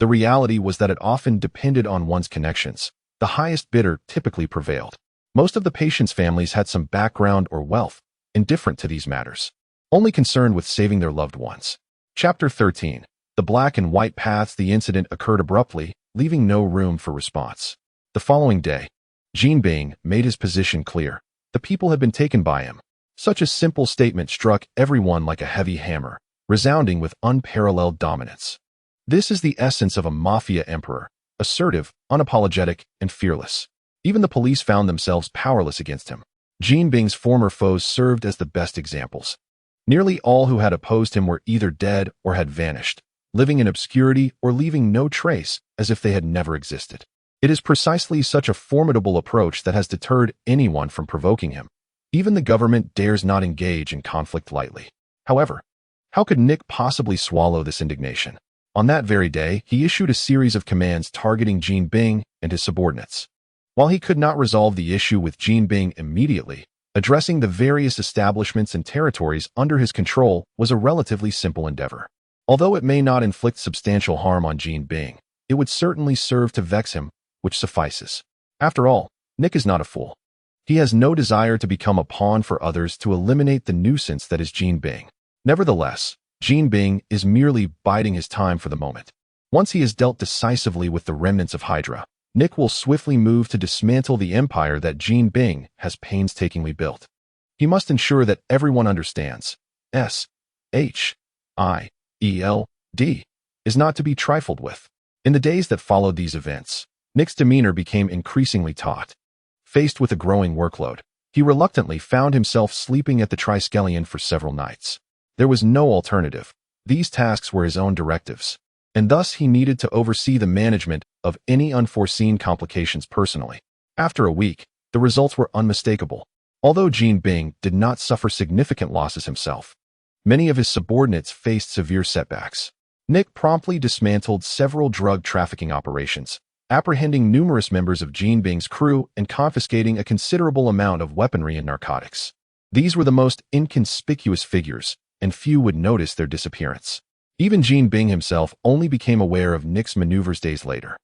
the reality was that it often depended on one's connections. The highest bidder typically prevailed. Most of the patients' families had some background or wealth, indifferent to these matters, only concerned with saving their loved ones. Chapter 13. The Black and White Paths. The incident occurred abruptly, leaving no room for response. The following day, Gene Bing made his position clear. The people had been taken by him. Such a simple statement struck everyone like a heavy hammer, resounding with unparalleled dominance. This is the essence of a mafia emperor, assertive, unapologetic, and fearless. Even the police found themselves powerless against him. Gene Bing's former foes served as the best examples. Nearly all who had opposed him were either dead or had vanished, living in obscurity or leaving no trace, as if they had never existed. It is precisely such a formidable approach that has deterred anyone from provoking him. Even the government dares not engage in conflict lightly. However, how could Nick possibly swallow this indignation? On that very day, he issued a series of commands targeting Jean Bing and his subordinates. While he could not resolve the issue with Jean Bing immediately, addressing the various establishments and territories under his control was a relatively simple endeavor. Although it may not inflict substantial harm on Jean Bing, it would certainly serve to vex him, which suffices. After all, Nick is not a fool. He has no desire to become a pawn for others to eliminate the nuisance that is Jean Bing. Nevertheless, Jean Bing is merely biding his time for the moment. Once he has dealt decisively with the remnants of Hydra, Nick will swiftly move to dismantle the empire that Jean Bing has painstakingly built. He must ensure that everyone understands S-H-I-E-L-D is not to be trifled with. In the days that followed these events, Nick's demeanor became increasingly taut. Faced with a growing workload, he reluctantly found himself sleeping at the Triskelion for several nights. There was no alternative. These tasks were his own directives, and thus he needed to oversee the management of any unforeseen complications personally. After a week, the results were unmistakable. Although Jean Bing did not suffer significant losses himself, many of his subordinates faced severe setbacks. Nick promptly dismantled several drug trafficking operations, apprehending numerous members of Jean Bing's crew and confiscating a considerable amount of weaponry and narcotics. These were the most inconspicuous figures, and few would notice their disappearance. Even Jean Bing himself only became aware of Nick's maneuvers days later.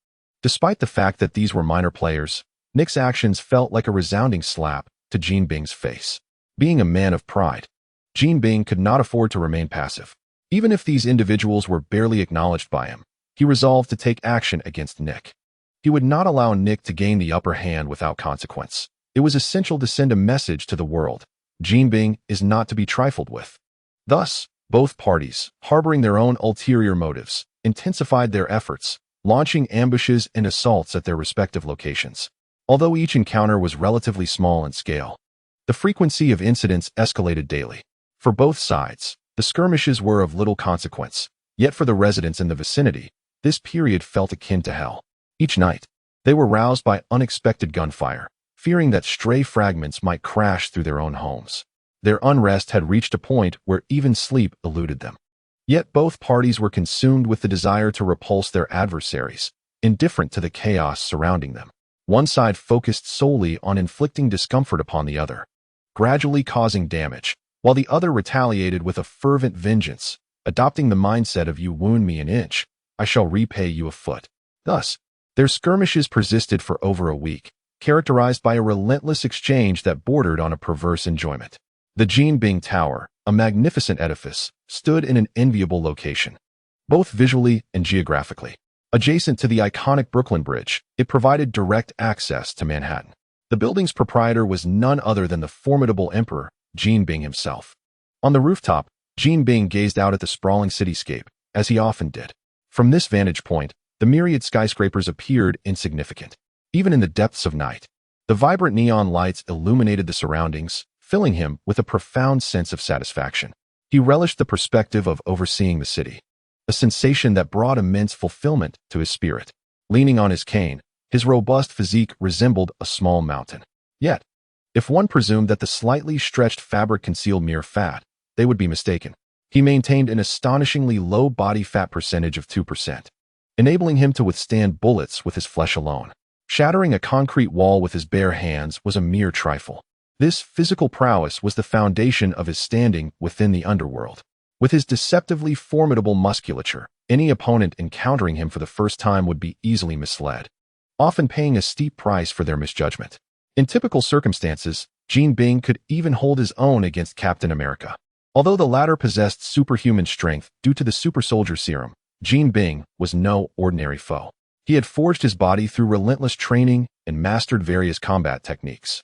Despite the fact that these were minor players, Nick's actions felt like a resounding slap to Jean Bing's face. Being a man of pride, Jean Bing could not afford to remain passive. Even if these individuals were barely acknowledged by him, he resolved to take action against Nick. He would not allow Nick to gain the upper hand without consequence. It was essential to send a message to the world. Jean Bing is not to be trifled with. Thus, both parties, harboring their own ulterior motives, intensified their efforts, launching ambushes and assaults at their respective locations. Although each encounter was relatively small in scale, the frequency of incidents escalated daily. For both sides, the skirmishes were of little consequence, yet for the residents in the vicinity, this period felt akin to hell. Each night, they were roused by unexpected gunfire, fearing that stray fragments might crash through their own homes. Their unrest had reached a point where even sleep eluded them. Yet both parties were consumed with the desire to repulse their adversaries, indifferent to the chaos surrounding them. One side focused solely on inflicting discomfort upon the other, gradually causing damage, while the other retaliated with a fervent vengeance, adopting the mindset of "you wound me an inch, I shall repay you a foot." Thus, their skirmishes persisted for over a week, characterized by a relentless exchange that bordered on a perverse enjoyment. The Jean Bing Tower, a magnificent edifice, stood in an enviable location, both visually and geographically. Adjacent to the iconic Brooklyn Bridge, it provided direct access to Manhattan. The building's proprietor was none other than the formidable emperor, Jean Bing himself. On the rooftop, Jean Bing gazed out at the sprawling cityscape, as he often did. From this vantage point, the myriad skyscrapers appeared insignificant. Even in the depths of night, the vibrant neon lights illuminated the surroundings, filling him with a profound sense of satisfaction. He relished the perspective of overseeing the city, a sensation that brought immense fulfillment to his spirit. Leaning on his cane, his robust physique resembled a small mountain. Yet, if one presumed that the slightly stretched fabric concealed mere fat, they would be mistaken. He maintained an astonishingly low body fat percentage of 2%, enabling him to withstand bullets with his flesh alone. Shattering a concrete wall with his bare hands was a mere trifle. This physical prowess was the foundation of his standing within the underworld. With his deceptively formidable musculature, any opponent encountering him for the first time would be easily misled, often paying a steep price for their misjudgment. In typical circumstances, Jean Bing could even hold his own against Captain America. Although the latter possessed superhuman strength due to the super soldier serum, Jean Bing was no ordinary foe. He had forged his body through relentless training and mastered various combat techniques.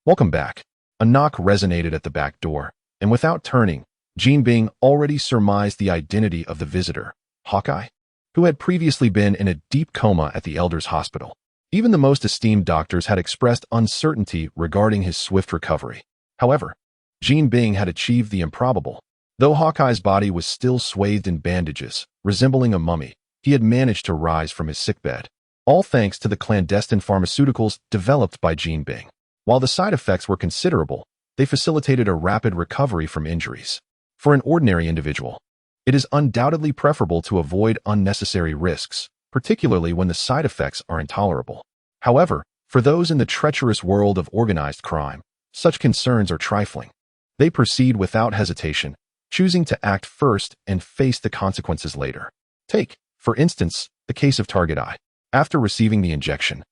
"Welcome back." A knock resonated at the back door, and without turning, Jean Bing already surmised the identity of the visitor, Hawkeye, who had previously been in a deep coma at the Elders Hospital. Even the most esteemed doctors had expressed uncertainty regarding his swift recovery. However, Jean Bing had achieved the improbable. Though Hawkeye's body was still swathed in bandages, resembling a mummy, he had managed to rise from his sickbed, all thanks to the clandestine pharmaceuticals developed by Jean Bing. While the side effects were considerable, They facilitated a rapid recovery from injuries. For an ordinary individual, it is undoubtedly preferable to avoid unnecessary risks, particularly when the side effects are intolerable. However, for those in the treacherous world of organized crime, such concerns are trifling. They proceed without hesitation, choosing to act first and face the consequences later. Take, for instance, the case of Target Eye. After receiving the injection,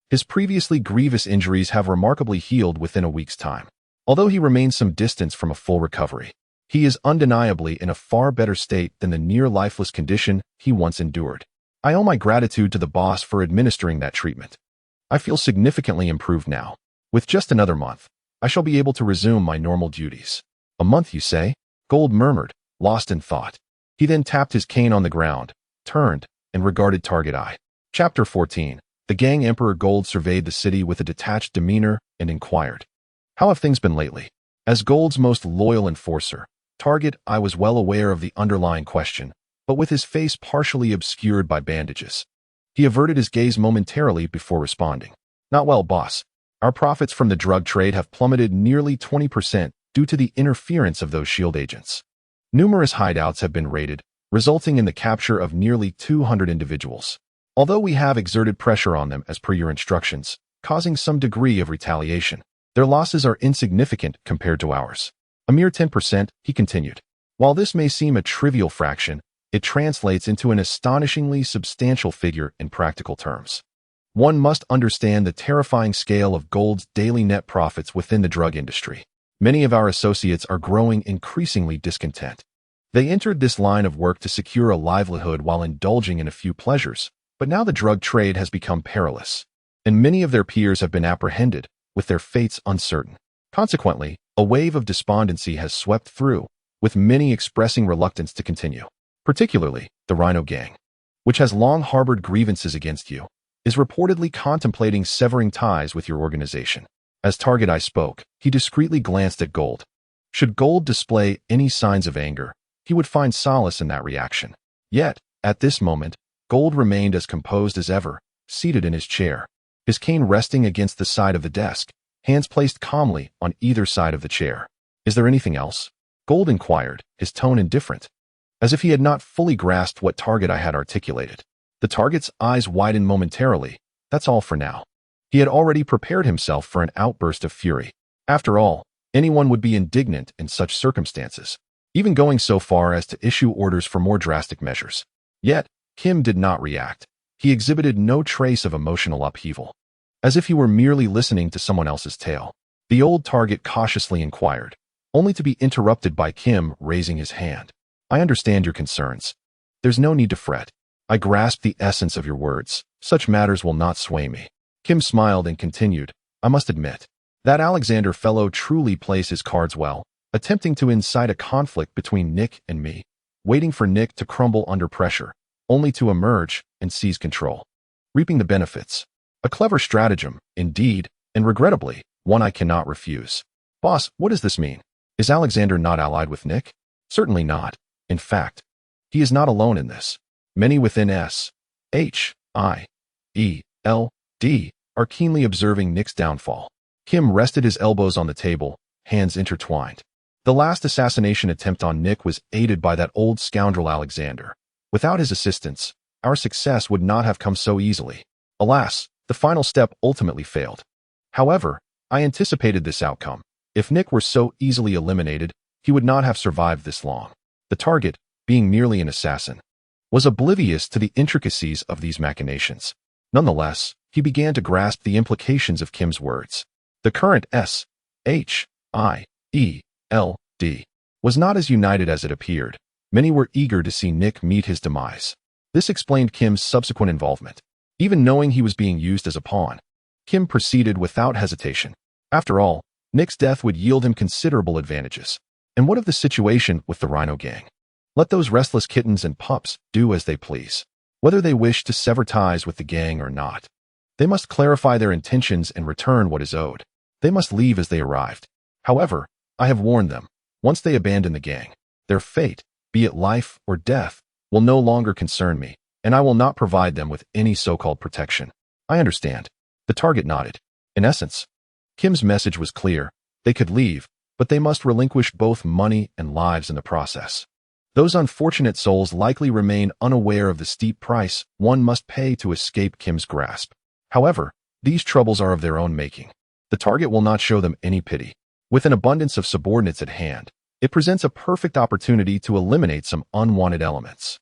his previously grievous injuries have remarkably healed within a week's time. Although he remains some distance from a full recovery, he is undeniably in a far better state than the near-lifeless condition he once endured. I owe my gratitude to the boss for administering that treatment. I feel significantly improved now. With just another month, I shall be able to resume my normal duties. A month, you say? Gold murmured, lost in thought. He then tapped his cane on the ground, turned, and regarded Target Eye. Chapter 14. The Gang. Emperor Gold surveyed the city with a detached demeanor and inquired, "How have things been lately?" As Gold's most loyal enforcer, Target Eye was well aware of the underlying question, but with his face partially obscured by bandages. He averted his gaze momentarily before responding. "Not well, boss. Our profits from the drug trade have plummeted nearly 20% due to the interference of those SHIELD agents. Numerous hideouts have been raided, resulting in the capture of nearly 200 individuals. Although we have exerted pressure on them as per your instructions, causing some degree of retaliation, their losses are insignificant compared to ours. A mere 10%, he continued. While this may seem a trivial fraction, it translates into an astonishingly substantial figure in practical terms. One must understand the terrifying scale of Gold's daily net profits within the drug industry. Many of our associates are growing increasingly discontent. They entered this line of work to secure a livelihood while indulging in a few pleasures, but now the drug trade has become perilous, and many of their peers have been apprehended, with their fates uncertain. Consequently, a wave of despondency has swept through, with many expressing reluctance to continue. Particularly, the Rhino Gang, which has long harbored grievances against you, is reportedly contemplating severing ties with your organization." As Target Eye spoke, he discreetly glanced at Gold. Should Gold display any signs of anger, he would find solace in that reaction. Yet, at this moment, Gold remained as composed as ever, seated in his chair, his cane resting against the side of the desk, hands placed calmly on either side of the chair. "Is there anything else?" Gold inquired, his tone indifferent, as if he had not fully grasped what Target Eye had articulated. The target's eyes widened momentarily. "That's all for now." He had already prepared himself for an outburst of fury. After all, anyone would be indignant in such circumstances, even going so far as to issue orders for more drastic measures. Yet, Kim did not react. He exhibited no trace of emotional upheaval, as if he were merely listening to someone else's tale. The old target cautiously inquired, only to be interrupted by Kim raising his hand. "I understand your concerns. There's no need to fret. I grasp the essence of your words. Such matters will not sway me." Kim smiled and continued, "I must admit, that Alexander fellow truly plays his cards well, attempting to incite a conflict between Nick and me, waiting for Nick to crumble under pressure, only to emerge and seize control, reaping the benefits. A clever stratagem, indeed, and regrettably, one I cannot refuse." "Boss, what does this mean? Is Alexander not allied with Nick?" "Certainly not. In fact, he is not alone in this. Many within SHIELD are keenly observing Nick's downfall." Kim rested his elbows on the table, hands intertwined. "The last assassination attempt on Nick was aided by that old scoundrel Alexander. Without his assistance, our success would not have come so easily. Alas, the final step ultimately failed. However, I anticipated this outcome. If Nick were so easily eliminated, he would not have survived this long." The target, being merely an assassin, was oblivious to the intricacies of these machinations. Nonetheless, he began to grasp the implications of Kim's words. The current SHIELD was not as united as it appeared. Many were eager to see Nick meet his demise. This explained Kim's subsequent involvement. Even knowing he was being used as a pawn, Kim proceeded without hesitation. After all, Nick's death would yield him considerable advantages. And what of the situation with the Rhino Gang? Let those restless kittens and pups do as they please, whether they wish to sever ties with the gang or not. They must clarify their intentions and return what is owed. They must leave as they arrived. However, I have warned them, once they abandon the gang, their fate, be it life or death, will no longer concern me, and I will not provide them with any so-called protection." "I understand." The target nodded. In essence, Kim's message was clear. They could leave, but they must relinquish both money and lives in the process. Those unfortunate souls likely remain unaware of the steep price one must pay to escape Kim's grasp. However, these troubles are of their own making. The target will not show them any pity. With an abundance of subordinates at hand, it presents a perfect opportunity to eliminate some unwanted elements.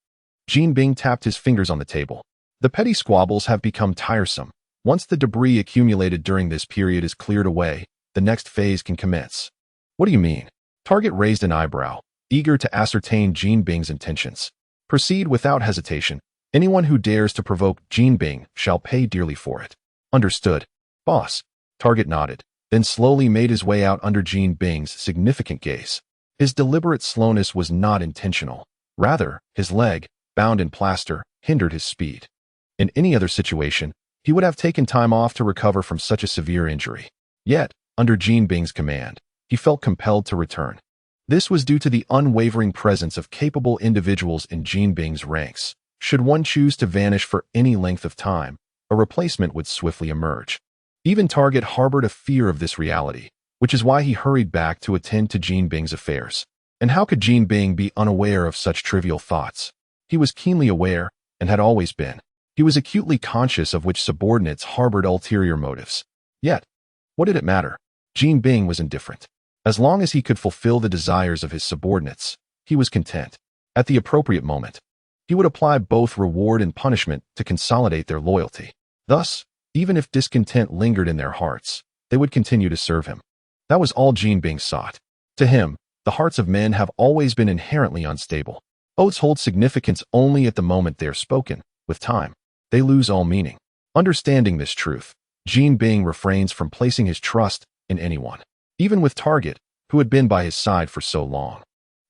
Jean Bing tapped his fingers on the table. The petty squabbles have become tiresome. Once the debris accumulated during this period is cleared away, the next phase can commence. What do you mean? Target raised an eyebrow, eager to ascertain Jean Bing's intentions. Proceed without hesitation. Anyone who dares to provoke Jean Bing shall pay dearly for it. Understood, boss. Target nodded, then slowly made his way out under Jean Bing's significant gaze. His deliberate slowness was not intentional. Rather, his leg, bound in plaster, hindered his speed. In any other situation, he would have taken time off to recover from such a severe injury. Yet, under Jean Bing's command, he felt compelled to return. This was due to the unwavering presence of capable individuals in Jean Bing's ranks. Should one choose to vanish for any length of time, a replacement would swiftly emerge. Even Target harbored a fear of this reality, which is why he hurried back to attend to Jean Bing's affairs. And how could Jean Bing be unaware of such trivial thoughts? He was keenly aware, and had always been. He was acutely conscious of which subordinates harbored ulterior motives. Yet, what did it matter? Jean Bing was indifferent. As long as he could fulfill the desires of his subordinates, he was content. At the appropriate moment, he would apply both reward and punishment to consolidate their loyalty. Thus, even if discontent lingered in their hearts, they would continue to serve him. That was all Jean Bing sought. To him, the hearts of men have always been inherently unstable. Oaths hold significance only at the moment they are spoken. With time, they lose all meaning. Understanding this truth, Jean Bing refrains from placing his trust in anyone. Even with Target, who had been by his side for so long.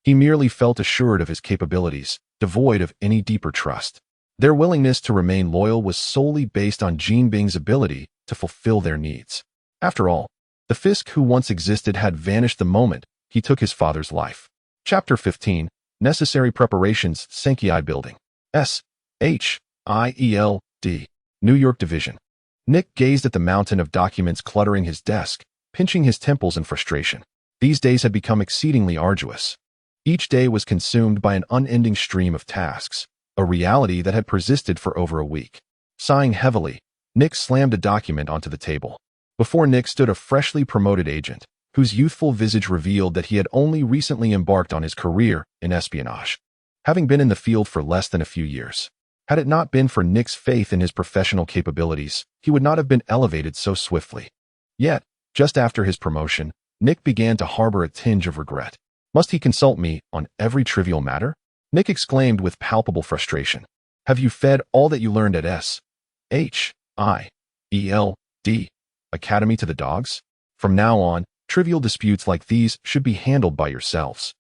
He merely felt assured of his capabilities, devoid of any deeper trust. Their willingness to remain loyal was solely based on Jean Bing's ability to fulfill their needs. After all, the Fisk who once existed had vanished the moment he took his father's life. Chapter 15, Necessary Preparations, Senki Building. S.H.I.E.L.D. New York Division. Nick gazed at the mountain of documents cluttering his desk, pinching his temples in frustration. These days had become exceedingly arduous. Each day was consumed by an unending stream of tasks, a reality that had persisted for over a week. Sighing heavily, Nick slammed a document onto the table. Before Nick stood a freshly promoted agent, whose youthful visage revealed that he had only recently embarked on his career in espionage, having been in the field for less than a few years. Had it not been for Nick's faith in his professional capabilities, he would not have been elevated so swiftly. Yet, just after his promotion, Nick began to harbor a tinge of regret. Must he consult me on every trivial matter? Nick exclaimed with palpable frustration. Have you fed all that you learned at S.H.I.E.L.D. Academy to the dogs? From now on, trivial disputes like these should be handled by yourselves.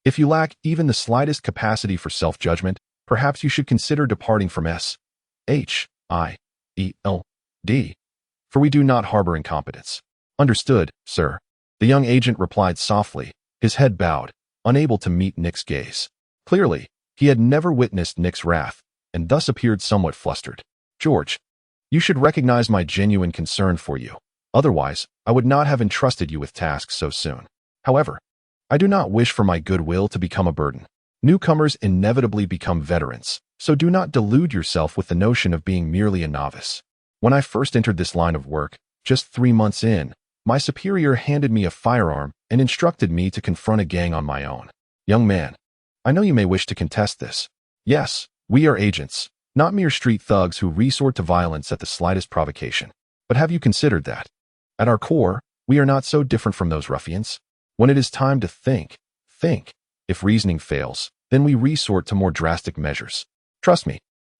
If you lack even the slightest capacity for self-judgment, perhaps you should consider departing from S.H.I.E.L.D. For we do not harbor incompetence. Understood, sir. The young agent replied softly, his head bowed, unable to meet Nick's gaze. Clearly, he had never witnessed Nick's wrath, and thus appeared somewhat flustered. George, you should recognize my genuine concern for you. Otherwise, I would not have entrusted you with tasks so soon. However, I do not wish for my goodwill to become a burden. Newcomers inevitably become veterans, so do not delude yourself with the notion of being merely a novice. When I first entered this line of work, just 3 months in, my superior handed me a firearm and instructed me to confront a gang on my own. Young man, I know you may wish to contest this. Yes, we are agents, not mere street thugs who resort to violence at the slightest provocation. But have you considered that? At our core, we are not so different from those ruffians. When it is time to think. If reasoning fails, then we resort to more drastic measures. Trust me,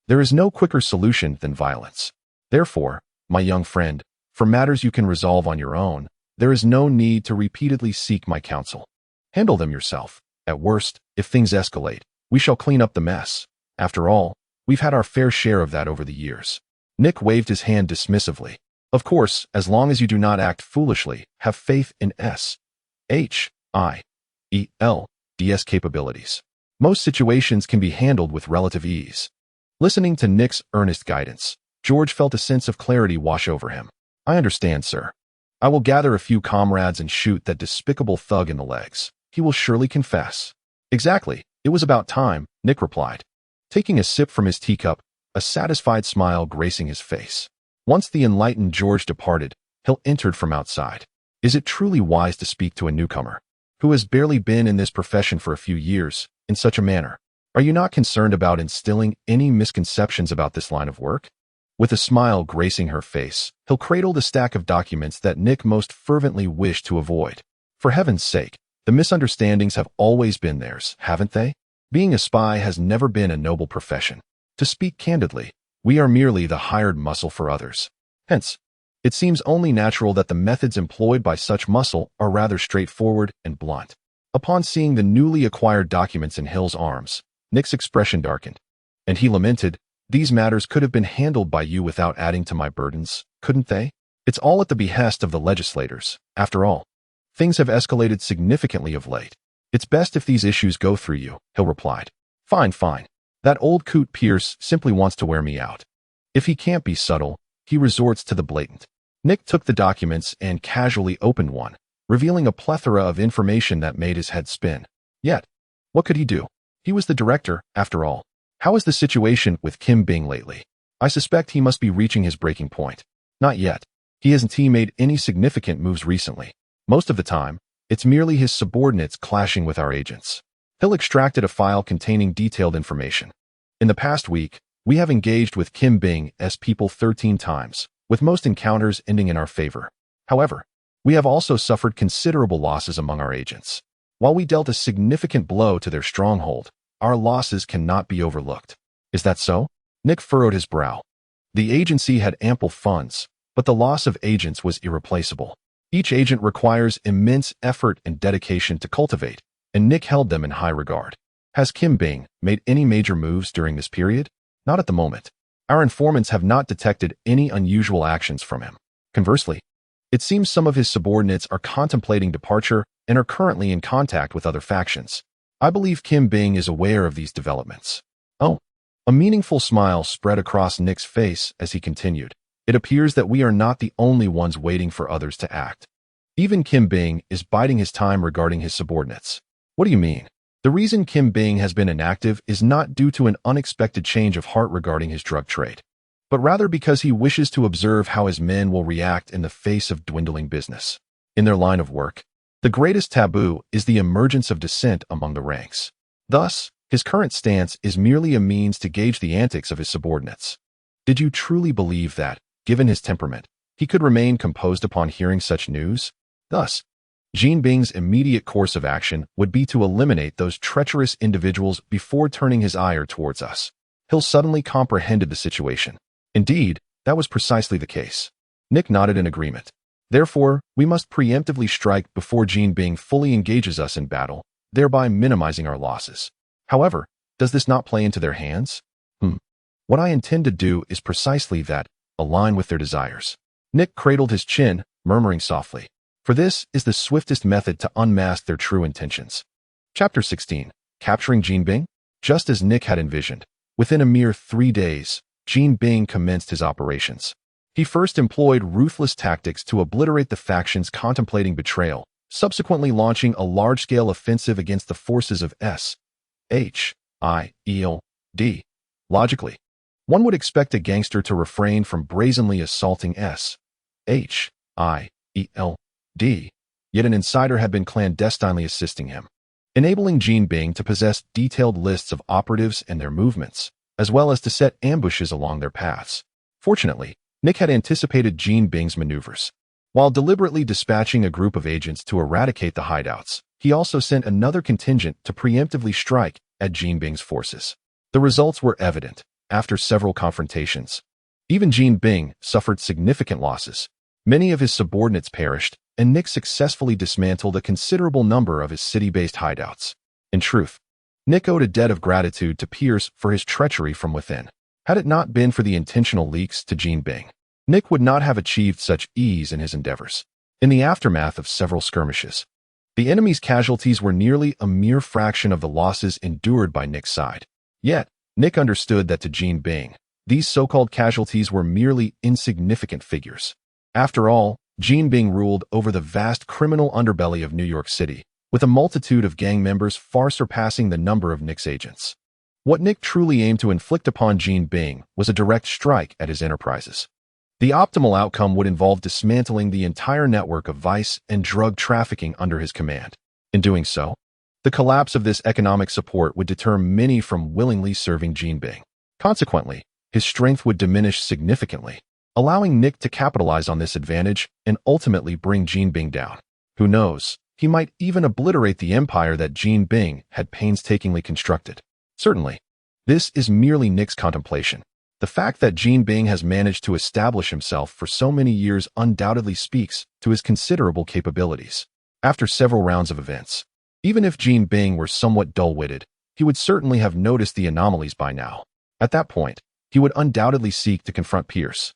there is no quicker solution than violence. Therefore, my young friend, for matters you can resolve on your own, there is no need to repeatedly seek my counsel. Handle them yourself. At worst, if things escalate, we shall clean up the mess. After all, we've had our fair share of that over the years. Nick waved his hand dismissively. Of course, as long as you do not act foolishly, have faith in S.H.I.E.L.D.'s capabilities. Most situations can be handled with relative ease. Listening to Nick's earnest guidance, George felt a sense of clarity wash over him. I understand, sir. I will gather a few comrades and shoot that despicable thug in the legs. He will surely confess. Exactly. It was about time, Nick replied, taking a sip from his teacup, a satisfied smile gracing his face. Once the enlightened George departed, Hill entered from outside. Is it truly wise to speak to a newcomer, who has barely been in this profession for a few years, in such a manner? Are you not concerned about instilling any misconceptions about this line of work? With a smile gracing her face, Hill cradled a stack of documents that Nick most fervently wished to avoid. For heaven's sake, the misunderstandings have always been theirs, haven't they? Being a spy has never been a noble profession. To speak candidly, we are merely the hired muscle for others. Hence, it seems only natural that the methods employed by such muscle are rather straightforward and blunt. Upon seeing the newly acquired documents in Hill's arms, Nick's expression darkened, and he lamented, "These matters could have been handled by you without adding to my burdens, couldn't they? It's all at the behest of the legislators, after all. Things have escalated significantly of late. It's best if these issues go through you," Hill replied. Fine. That old coot Pierce simply wants to wear me out. If he can't be subtle, he resorts to the blatant. Nick took the documents and casually opened one, revealing a plethora of information that made his head spin. Yet, what could he do? He was the director, after all. How is the situation with Kim Bing lately? I suspect he must be reaching his breaking point. Not yet. He hasn't made any significant moves recently. Most of the time, it's merely his subordinates clashing with our agents. Hill extracted a file containing detailed information. In the past week, we have engaged with Kim Bing's people 13 times, with most encounters ending in our favor. However, we have also suffered considerable losses among our agents. While we dealt a significant blow to their stronghold, our losses cannot be overlooked. Is that so? Nick furrowed his brow. The agency had ample funds, but the loss of agents was irreplaceable. Each agent requires immense effort and dedication to cultivate, and Nick held them in high regard. Has Kim Bing made any major moves during this period? Not at the moment. Our informants have not detected any unusual actions from him. Conversely, it seems some of his subordinates are contemplating departure and are currently in contact with other factions. I believe Kim Bing is aware of these developments. Oh, a meaningful smile spread across Nick's face as he continued. It appears that we are not the only ones waiting for others to act. Even Kim Bing is biding his time regarding his subordinates. What do you mean? The reason Kim Bing has been inactive is not due to an unexpected change of heart regarding his drug trade, but rather because he wishes to observe how his men will react in the face of dwindling business. In their line of work, the greatest taboo is the emergence of dissent among the ranks. Thus, his current stance is merely a means to gauge the antics of his subordinates. Did you truly believe that, given his temperament, he could remain composed upon hearing such news? Thus, Jean Bing's immediate course of action would be to eliminate those treacherous individuals before turning his ire towards us. Hill suddenly comprehended the situation. Indeed, that was precisely the case. Nick nodded in agreement. Therefore, we must preemptively strike before Jean Bing fully engages us in battle, thereby minimizing our losses. However, does this not play into their hands? What I intend to do is precisely that, align with their desires. Nick cradled his chin, murmuring softly. For this is the swiftest method to unmask their true intentions. Chapter 16. Capturing Jean Bing? Just as Nick had envisioned, within a mere 3 days, Jean Bing commenced his operations. He first employed ruthless tactics to obliterate the factions contemplating betrayal, subsequently launching a large-scale offensive against the forces of S.H.I.E.L.D. Logically, one would expect a gangster to refrain from brazenly assaulting S.H.I.E.L.D., yet an insider had been clandestinely assisting him, enabling Jean Bing to possess detailed lists of operatives and their movements, as well as to set ambushes along their paths. Fortunately, Nick had anticipated Jean Bing's maneuvers. While deliberately dispatching a group of agents to eradicate the hideouts, he also sent another contingent to preemptively strike at Jean Bing's forces. The results were evident after several confrontations. Even Jean Bing suffered significant losses. Many of his subordinates perished, and Nick successfully dismantled a considerable number of his city-based hideouts. In truth, Nick owed a debt of gratitude to Pierce for his treachery from within. Had it not been for the intentional leaks to Jean Bing, Nick would not have achieved such ease in his endeavors. In the aftermath of several skirmishes, the enemy's casualties were nearly a mere fraction of the losses endured by Nick's side. Yet, Nick understood that to Jean Bing, these so-called casualties were merely insignificant figures. After all, Gene Bing ruled over the vast criminal underbelly of New York City, with a multitude of gang members far surpassing the number of Nick's agents. What Nick truly aimed to inflict upon Gene Bing was a direct strike at his enterprises. The optimal outcome would involve dismantling the entire network of vice and drug trafficking under his command. In doing so, the collapse of this economic support would deter many from willingly serving Gene Bing. Consequently, his strength would diminish significantly, allowing Nick to capitalize on this advantage and ultimately bring Gene Bing down. Who knows, he might even obliterate the empire that Gene Bing had painstakingly constructed. Certainly, this is merely Nick's contemplation. The fact that Gene Bing has managed to establish himself for so many years undoubtedly speaks to his considerable capabilities. After several rounds of events, even if Gene Bing were somewhat dull-witted, he would certainly have noticed the anomalies by now. At that point, he would undoubtedly seek to confront Pierce,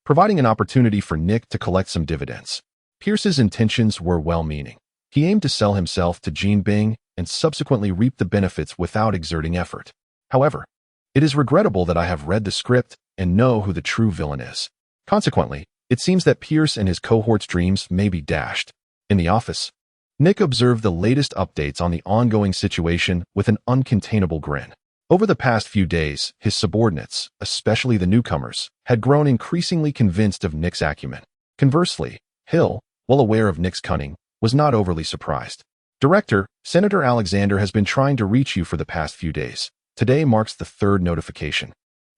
providing an opportunity for Nick to collect some dividends. Pierce's intentions were well-meaning. He aimed to sell himself to Gene Bing and subsequently reap the benefits without exerting effort. However, it is regrettable that I have read the script and know who the true villain is. Consequently, it seems that Pierce and his cohort's dreams may be dashed. In the office, Nick observed the latest updates on the ongoing situation with an uncontainable grin. Over the past few days, his subordinates, especially the newcomers, had grown increasingly convinced of Nick's acumen. Conversely, Hill, well aware of Nick's cunning, was not overly surprised. Director, Senator Alexander has been trying to reach you for the past few days. Today marks the third notification.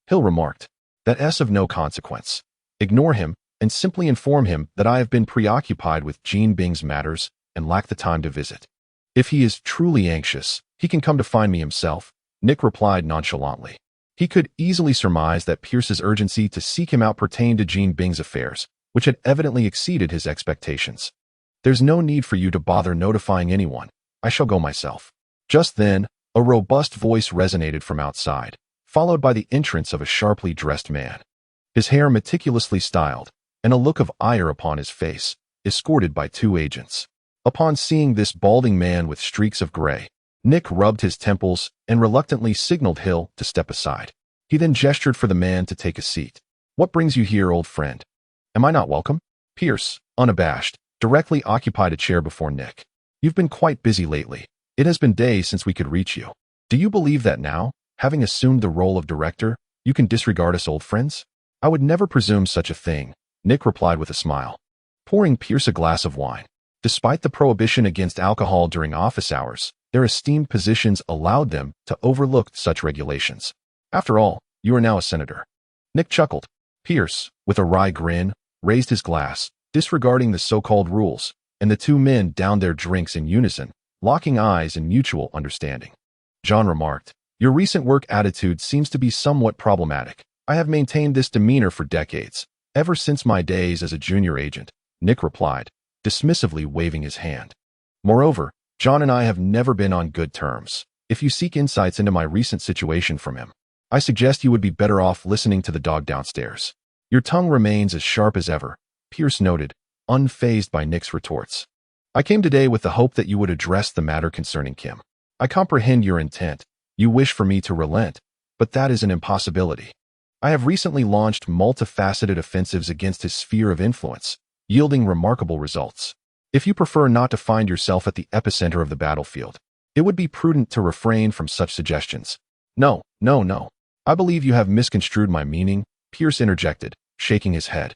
Hill remarked, "That's of no consequence. Ignore him and simply inform him that I have been preoccupied with Gene Bing's matters and lack the time to visit. If he is truly anxious, he can come to find me himself," Nick replied nonchalantly. He could easily surmise that Pierce's urgency to seek him out pertained to Gene Bing's affairs, which had evidently exceeded his expectations. "There's no need for you to bother notifying anyone. I shall go myself." Just then, a robust voice resonated from outside, followed by the entrance of a sharply dressed man. His hair meticulously styled, and a look of ire upon his face, escorted by two agents. Upon seeing this balding man with streaks of gray, Nick rubbed his temples and reluctantly signaled Hill to step aside. He then gestured for the man to take a seat. "What brings you here, old friend? Am I not welcome?" Pierce, unabashed, directly occupied a chair before Nick. "You've been quite busy lately. It has been days since we could reach you. Do you believe that now, having assumed the role of director, you can disregard us old friends?" "I would never presume such a thing," Nick replied with a smile, pouring Pierce a glass of wine. Despite the prohibition against alcohol during office hours, their esteemed positions allowed them to overlook such regulations. "After all, you are now a senator." Nick chuckled. Pierce, with a wry grin, raised his glass, disregarding the so-called rules, and the two men downed their drinks in unison, locking eyes in mutual understanding. John remarked, "Your recent work attitude seems to be somewhat problematic. I have maintained this demeanor for decades, ever since my days as a junior agent," Nick replied, dismissively waving his hand. "Moreover, John and I have never been on good terms. If you seek insights into my recent situation from him, I suggest you would be better off listening to the dog downstairs. Your tongue remains as sharp as ever," Pierce noted, unfazed by Nick's retorts. "I came today with the hope that you would address the matter concerning Kim. I comprehend your intent. You wish for me to relent, but that is an impossibility. I have recently launched multifaceted offensives against his sphere of influence, yielding remarkable results. If you prefer not to find yourself at the epicenter of the battlefield, it would be prudent to refrain from such suggestions." No. I believe you have misconstrued my meaning," Pierce interjected, shaking his head.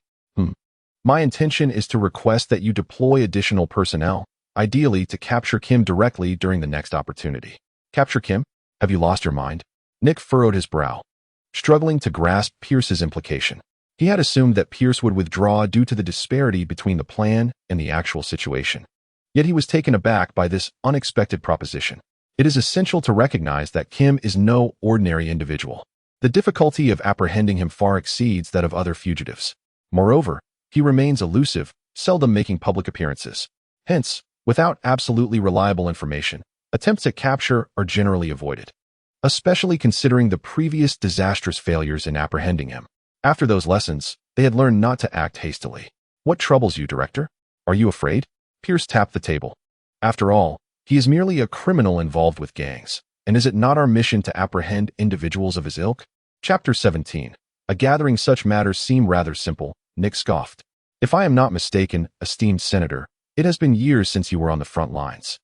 My intention is to request that you deploy additional personnel, ideally to capture Kim directly during the next opportunity." "Capture Kim? Have you lost your mind?" Nick furrowed his brow, struggling to grasp Pierce's implication. He had assumed that Pierce would withdraw due to the disparity between the plan and the actual situation. Yet he was taken aback by this unexpected proposition. It is essential to recognize that Kim is no ordinary individual. The difficulty of apprehending him far exceeds that of other fugitives. Moreover, he remains elusive, seldom making public appearances. Hence, without absolutely reliable information, attempts at capture are generally avoided, especially considering the previous disastrous failures in apprehending him. After those lessons, they had learned not to act hastily. "What troubles you, Director? Are you afraid?" Pierce tapped the table. "After all, he is merely a criminal involved with gangs, and is it not our mission to apprehend individuals of his ilk?" Chapter 17. A gathering such matters seem rather simple, Nick scoffed. If I am not mistaken, esteemed Senator, it has been years since you were on the front lines.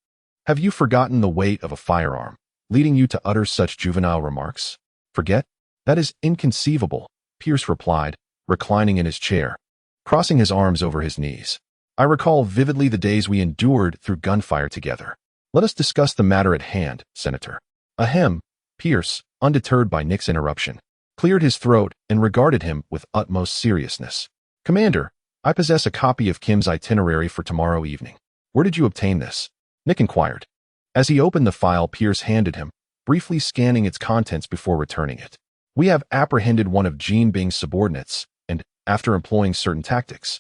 Have you forgotten the weight of a firearm, leading you to utter such juvenile remarks? Forget? That is inconceivable, Pierce replied, reclining in his chair, crossing his arms over his knees. I recall vividly the days we endured through gunfire together. Let us discuss the matter at hand, Senator. Ahem. Pierce, undeterred by Nick's interruption, cleared his throat and regarded him with utmost seriousness. Commander, I possess a copy of Kim's itinerary for tomorrow evening. Where did you obtain this? Nick inquired. As he opened the file Pierce handed him, briefly scanning its contents before returning it. We have apprehended one of Jean Bing's subordinates and, after employing certain tactics,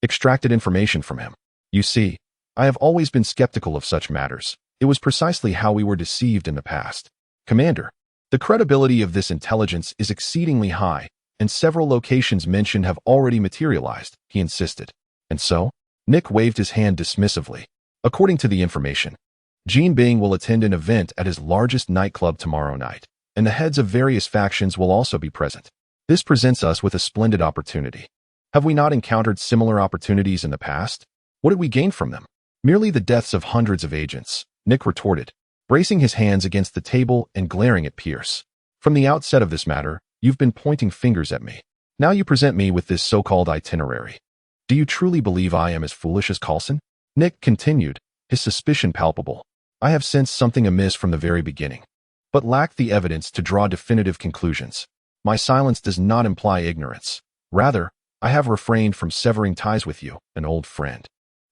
extracted information from him. You see, I have always been skeptical of such matters. It was precisely how we were deceived in the past. Commander, the credibility of this intelligence is exceedingly high, and several locations mentioned have already materialized, he insisted. And so? Nick waved his hand dismissively. According to the information, Jean Bing will attend an event at his largest nightclub tomorrow night, and the heads of various factions will also be present. This presents us with a splendid opportunity. Have we not encountered similar opportunities in the past? What did we gain from them? Merely the deaths of hundreds of agents, Nick retorted, bracing his hands against the table and glaring at Pierce. From the outset of this matter, you've been pointing fingers at me. Now you present me with this so-called itinerary. Do you truly believe I am as foolish as Coulson? Nick continued, his suspicion palpable. I have sensed something amiss from the very beginning, but lacked the evidence to draw definitive conclusions. My silence does not imply ignorance. Rather, I have refrained from severing ties with you, an old friend.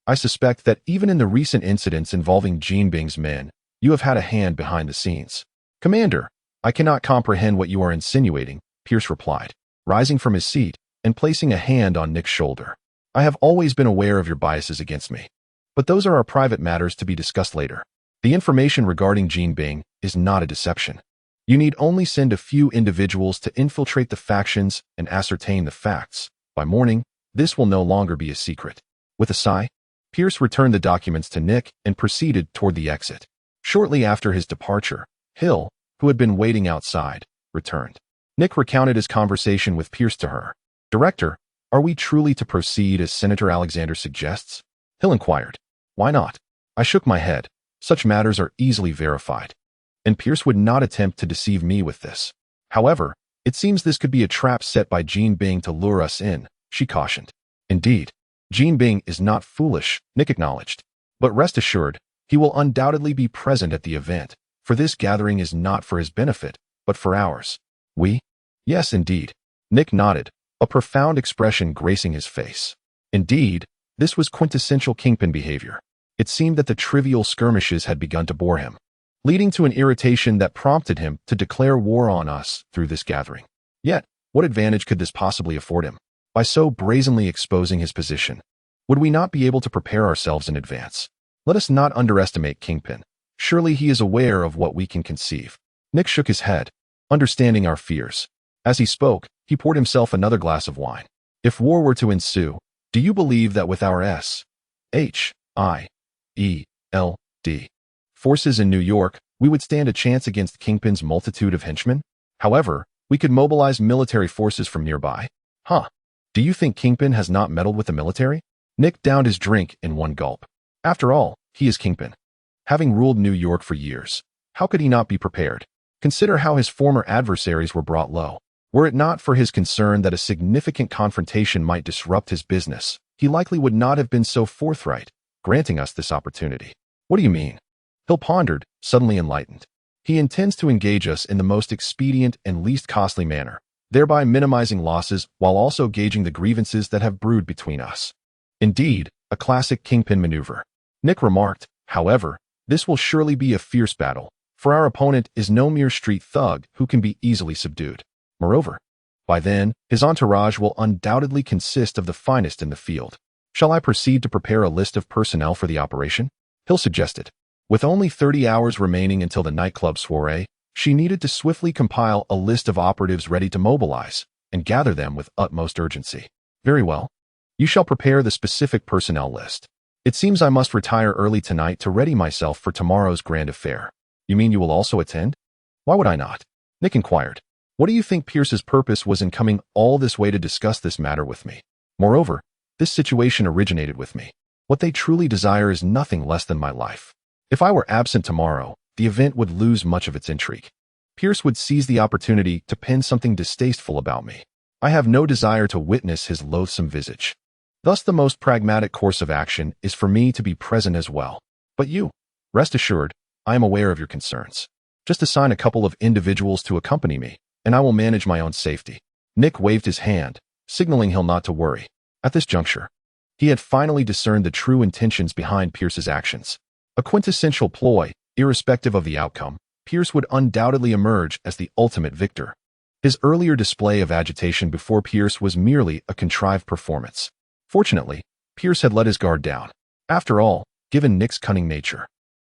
I suspect that even in the recent incidents involving Jean Bing's men, you have had a hand behind the scenes. Commander, I cannot comprehend what you are insinuating, Pierce replied, rising from his seat and placing a hand on Nick's shoulder. I have always been aware of your biases against me, but those are our private matters to be discussed later. The information regarding Jean Bing is not a deception. You need only send a few individuals to infiltrate the factions and ascertain the facts. By morning, this will no longer be a secret. With a sigh, Pierce returned the documents to Nick and proceeded toward the exit. Shortly after his departure, Hill, who had been waiting outside, returned. Nick recounted his conversation with Pierce to her. Director, are we truly to proceed as Senator Alexander suggests? Hill inquired. Why not? I shook my head. Such matters are easily verified, and Pierce would not attempt to deceive me with this. However, it seems this could be a trap set by Jean Bing to lure us in, she cautioned. Indeed, Jean Bing is not foolish, Nick acknowledged. But rest assured, he will undoubtedly be present at the event, for this gathering is not for his benefit, but for ours. We? Yes, indeed. Nick nodded, a profound expression gracing his face. Indeed, this was quintessential Kingpin behavior. It seemed that the trivial skirmishes had begun to bore him, leading to an irritation that prompted him to declare war on us through this gathering. Yet, what advantage could this possibly afford him? By so brazenly exposing his position, would we not be able to prepare ourselves in advance? Let us not underestimate Kingpin. Surely he is aware of what we can conceive. Nick shook his head, understanding our fears. As he spoke, he poured himself another glass of wine. If war were to ensue, do you believe that with our S.H.I.E.L.D. forces in New York, we would stand a chance against Kingpin's multitude of henchmen? However, we could mobilize military forces from nearby. Huh. Do you think Kingpin has not meddled with the military? Nick downed his drink in one gulp. After all, he is Kingpin. Having ruled New York for years, how could he not be prepared? Consider how his former adversaries were brought low. Were it not for his concern that a significant confrontation might disrupt his business, he likely would not have been so forthright, granting us this opportunity. What do you mean? Hill pondered, suddenly enlightened. He intends to engage us in the most expedient and least costly manner, thereby minimizing losses while also gauging the grievances that have brewed between us. Indeed, a classic Kingpin maneuver. Nick remarked, however, this will surely be a fierce battle, for our opponent is no mere street thug who can be easily subdued. Moreover, by then, his entourage will undoubtedly consist of the finest in the field. Shall I proceed to prepare a list of personnel for the operation? Hill suggested. With only 30 hours remaining until the nightclub soiree, she needed to swiftly compile a list of operatives ready to mobilize and gather them with utmost urgency. Very well. You shall prepare the specific personnel list. It seems I must retire early tonight to ready myself for tomorrow's grand affair. You mean you will also attend? Why would I not? Nick inquired. What do you think Pierce's purpose was in coming all this way to discuss this matter with me? Moreover, This situation originated with me. What they truly desire is nothing less than my life. If I were absent tomorrow, the event would lose much of its intrigue. Pierce would seize the opportunity to pin something distasteful about me. I have no desire to witness his loathsome visage. Thus, the most pragmatic course of action is for me to be present as well. But you, rest assured, I am aware of your concerns. Just assign a couple of individuals to accompany me, and I will manage my own safety. Nick waved his hand, signaling him not to worry. At this juncture, he had finally discerned the true intentions behind Pierce's actions. A quintessential ploy, irrespective of the outcome, Pierce would undoubtedly emerge as the ultimate victor. His earlier display of agitation before Pierce was merely a contrived performance. Fortunately, Pierce had let his guard down. After all, given Nick's cunning nature,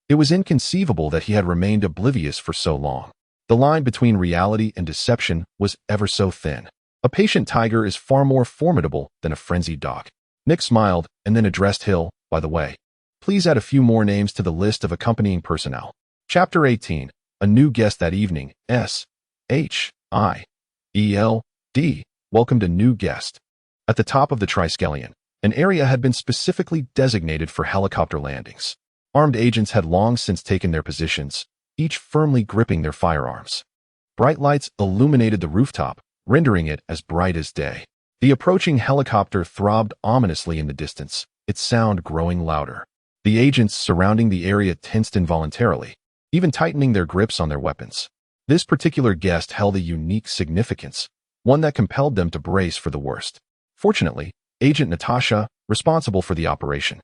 it was inconceivable that he had remained oblivious for so long. The line between reality and deception was ever so thin. A patient tiger is far more formidable than a frenzied dog. Nick smiled and then addressed Hill, by the way. Please add a few more names to the list of accompanying personnel. Chapter 18. A new guest that evening. S-H-I-E-L-D. Welcomed a new guest. At the top of the Triskelion, an area had been specifically designated for helicopter landings. Armed agents had long since taken their positions, each firmly gripping their firearms. Bright lights illuminated the rooftop, rendering it as bright as day. The approaching helicopter throbbed ominously in the distance, its sound growing louder. The agents surrounding the area tensed involuntarily, even tightening their grips on their weapons. This particular guest held a unique significance, one that compelled them to brace for the worst. Fortunately, Agent Natasha, responsible for the operation,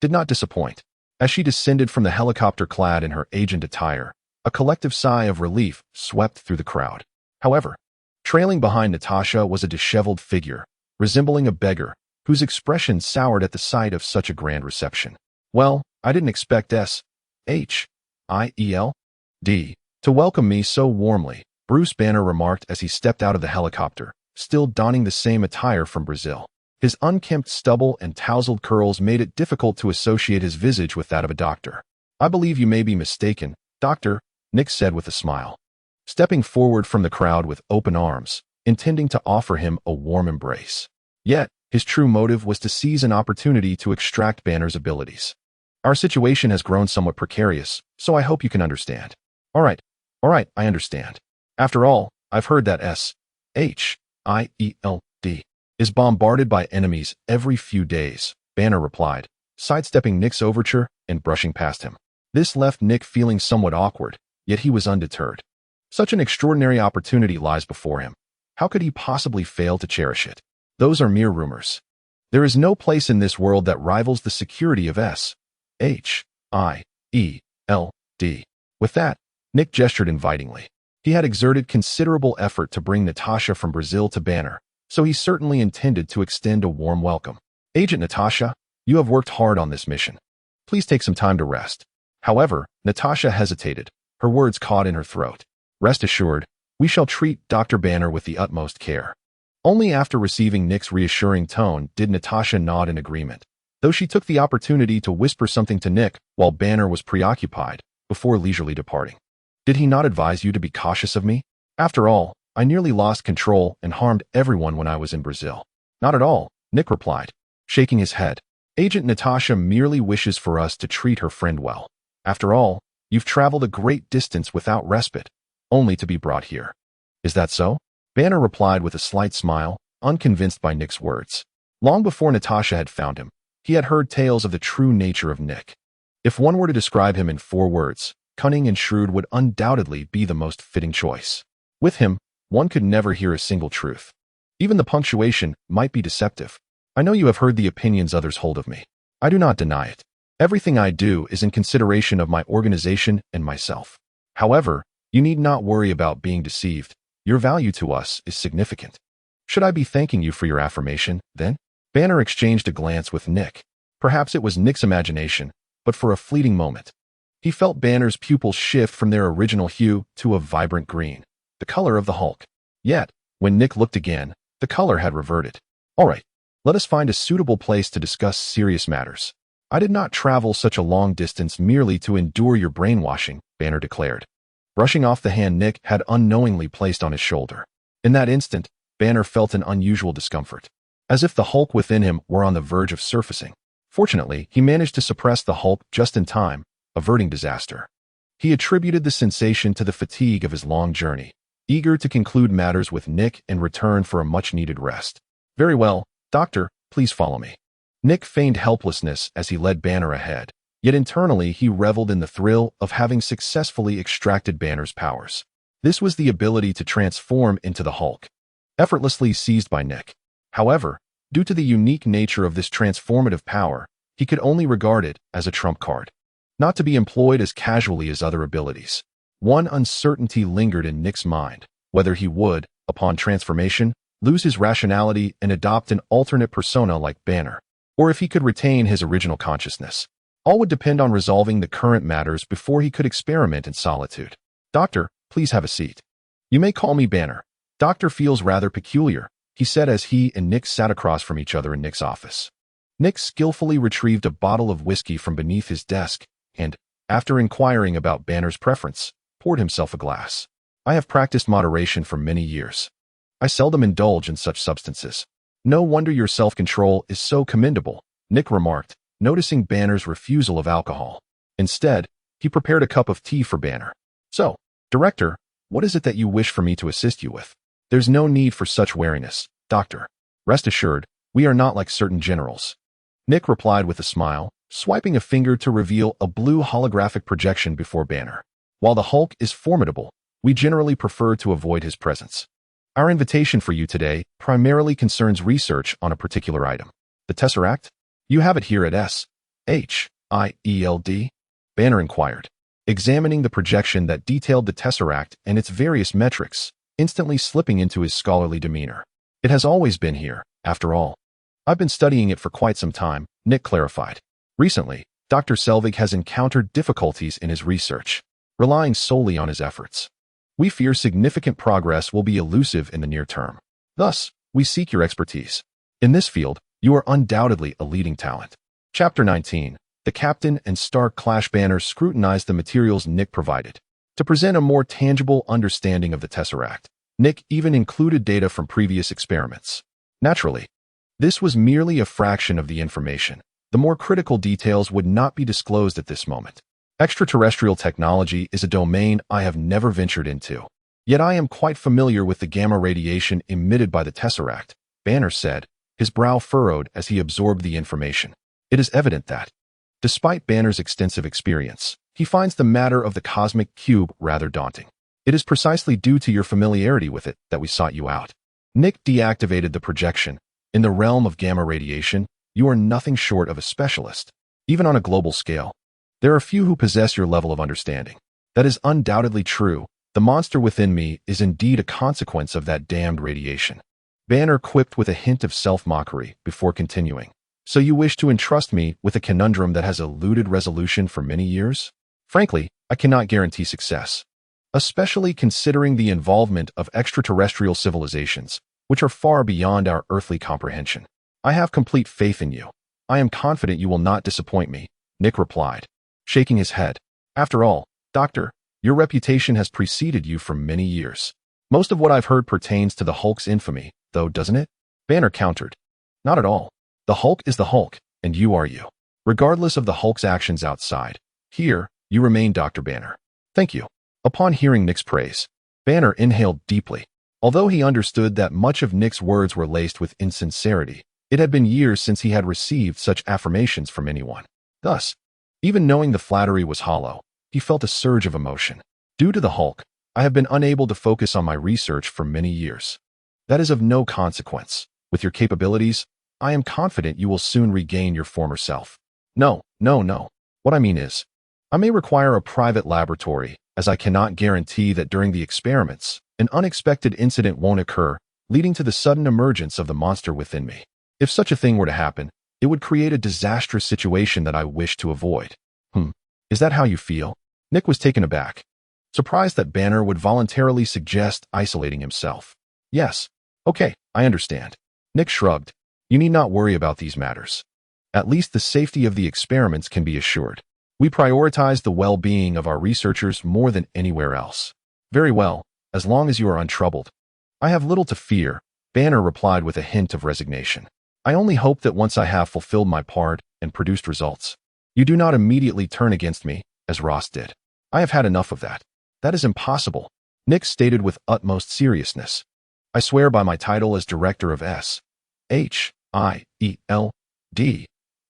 did not disappoint. As she descended from the helicopter clad in her agent attire, a collective sigh of relief swept through the crowd. However, trailing behind Natasha was a disheveled figure, resembling a beggar, whose expression soured at the sight of such a grand reception. Well, I didn't expect S-H-I-E-L-D to welcome me so warmly, Bruce Banner remarked as he stepped out of the helicopter, still donning the same attire from Brazil. His unkempt stubble and tousled curls made it difficult to associate his visage with that of a doctor. I believe you may be mistaken, Doctor, Nick said with a smile, stepping forward from the crowd with open arms, intending to offer him a warm embrace. Yet, his true motive was to seize an opportunity to extract Banner's abilities. Our situation has grown somewhat precarious, so I hope you can understand. All right, I understand. After all, I've heard that S-H-I-E-L-D is bombarded by enemies every few days, Banner replied, sidestepping Nick's overture and brushing past him. This left Nick feeling somewhat awkward, yet he was undeterred. Such an extraordinary opportunity lies before him. How could he possibly fail to cherish it? Those are mere rumors. There is no place in this world that rivals the security of S-H-I-E-L-D. With that, Nick gestured invitingly. He had exerted considerable effort to bring Natasha from Brazil to Banner, so he certainly intended to extend a warm welcome. Agent Natasha, you have worked hard on this mission. Please take some time to rest. However, Natasha hesitated, her words caught in her throat. Rest assured, we shall treat Dr. Banner with the utmost care. Only after receiving Nick's reassuring tone did Natasha nod in agreement, though she took the opportunity to whisper something to Nick while Banner was preoccupied, before leisurely departing. Did he not advise you to be cautious of me? After all, I nearly lost control and harmed everyone when I was in Brazil. Not at all, Nick replied, shaking his head. Agent Natasha merely wishes for us to treat her friend well. After all, you've traveled a great distance without respite, only to be brought here. Is that so? Banner replied with a slight smile, unconvinced by Nick's words. Long before Natasha had found him, he had heard tales of the true nature of Nick. If one were to describe him in 4 words, cunning and shrewd would undoubtedly be the most fitting choice. With him, one could never hear a single truth. Even the punctuation might be deceptive. I know you have heard the opinions others hold of me. I do not deny it. Everything I do is in consideration of my organization and myself. However, you need not worry about being deceived. Your value to us is significant. Should I be thanking you for your affirmation, then? Banner exchanged a glance with Nick. Perhaps it was Nick's imagination, but for a fleeting moment, he felt Banner's pupils shift from their original hue to a vibrant green, the color of the Hulk. Yet, when Nick looked again, the color had reverted. All right, let us find a suitable place to discuss serious matters. I did not travel such a long distance merely to endure your brainwashing, Banner declared, brushing off the hand Nick had unknowingly placed on his shoulder. In that instant, Banner felt an unusual discomfort. as if the Hulk within him were on the verge of surfacing. Fortunately, he managed to suppress the Hulk just in time, averting disaster. He attributed the sensation to the fatigue of his long journey, eager to conclude matters with Nick in return for a much-needed rest. "Very well, Doctor, please follow me." Nick feigned helplessness as he led Banner ahead, yet internally he reveled in the thrill of having successfully extracted Banner's powers. This was the ability to transform into the Hulk, effortlessly seized by Nick. However, due to the unique nature of this transformative power, he could only regard it as a trump card, not to be employed as casually as other abilities. One uncertainty lingered in Nick's mind, whether he would, upon transformation, lose his rationality and adopt an alternate persona like Banner, or if he could retain his original consciousness. All would depend on resolving the current matters before he could experiment in solitude. "Doctor, please have a seat." "You may call me Banner. Doctor feels rather peculiar," he said as he and Nick sat across from each other in Nick's office. Nick skillfully retrieved a bottle of whiskey from beneath his desk and, after inquiring about Banner's preference, poured himself a glass. "I have practiced moderation for many years. I seldom indulge in such substances." "No wonder your self-control is so commendable," Nick remarked, noticing Banner's refusal of alcohol. Instead, he prepared a cup of tea for Banner. "So, Director, what is it that you wish for me to assist you with?" "There's no need for such wariness, Doctor. Rest assured, we are not like certain generals," Nick replied with a smile, swiping a finger to reveal a blue holographic projection before Banner. "While the Hulk is formidable, we generally prefer to avoid his presence. Our invitation for you today primarily concerns research on a particular item. The Tesseract? You have it here at S-H-I-E-L-D? Banner inquired, examining the projection that detailed the Tesseract and its various metrics, instantly slipping into his scholarly demeanor. "It has always been here, after all. I've been studying it for quite some time," Nick clarified. "Recently, Dr. Selvig has encountered difficulties in his research, relying solely on his efforts. We fear significant progress will be elusive in the near term. Thus, we seek your expertise. In this field, you are undoubtedly a leading talent." Chapter 19. The Captain and Stark Clash. Banner scrutinized the materials Nick provided. To present a more tangible understanding of the Tesseract, Nick even included data from previous experiments. Naturally, this was merely a fraction of the information. The more critical details would not be disclosed at this moment. Extraterrestrial technology is a domain I have never ventured into. Yet I am quite familiar with the gamma radiation emitted by the Tesseract, Banner said, his brow furrowed as he absorbed the information. It is evident that, despite Banner's extensive experience, he finds the matter of the cosmic cube rather daunting. "It is precisely due to your familiarity with it that we sought you out." Nick deactivated the projection. "In the realm of gamma radiation, you are nothing short of a specialist, even on a global scale. There are few who possess your level of understanding." "That is undoubtedly true. The monster within me is indeed a consequence of that damned radiation," Banner quipped with a hint of self-mockery before continuing. "So you wish to entrust me with a conundrum that has eluded resolution for many years? Frankly, I cannot guarantee success, especially considering the involvement of extraterrestrial civilizations, which are far beyond our earthly comprehension. I have complete faith in you. I am confident you will not disappoint me," Nick replied, shaking his head. "After all, Doctor, your reputation has preceded you for many years. Most of what I've heard pertains to the Hulk's infamy, though, doesn't it?" Banner countered. "Not at all. The Hulk is the Hulk, and you are you. Regardless of the Hulk's actions outside, here, you remain Dr. Banner." "Thank you." Upon hearing Nick's praise, Banner inhaled deeply. Although he understood that much of Nick's words were laced with insincerity, it had been years since he had received such affirmations from anyone. Thus, even knowing the flattery was hollow, he felt a surge of emotion. "Due to the Hulk, I have been unable to focus on my research for many years. That is of no consequence. With your capabilities, I am confident you will soon regain your former self." No. What I mean is, I may require a private laboratory, as I cannot guarantee that during the experiments, an unexpected incident won't occur, leading to the sudden emergence of the monster within me. If such a thing were to happen, it would create a disastrous situation that I wish to avoid." Is that how you feel?" Nick was taken aback, surprised that Banner would voluntarily suggest isolating himself. "Yes. Okay, I understand." Nick shrugged. "You need not worry about these matters. At least the safety of the experiments can be assured. We prioritize the well-being of our researchers more than anywhere else." "Very well, as long as you are untroubled." "I have little to fear," Banner replied with a hint of resignation. I only hope that once I have fulfilled my part and produced results, you do not immediately turn against me, as Ross did. I have had enough of that. That is impossible, Nick stated with utmost seriousness. I swear by my title as Director of S.H.I.E.L.D.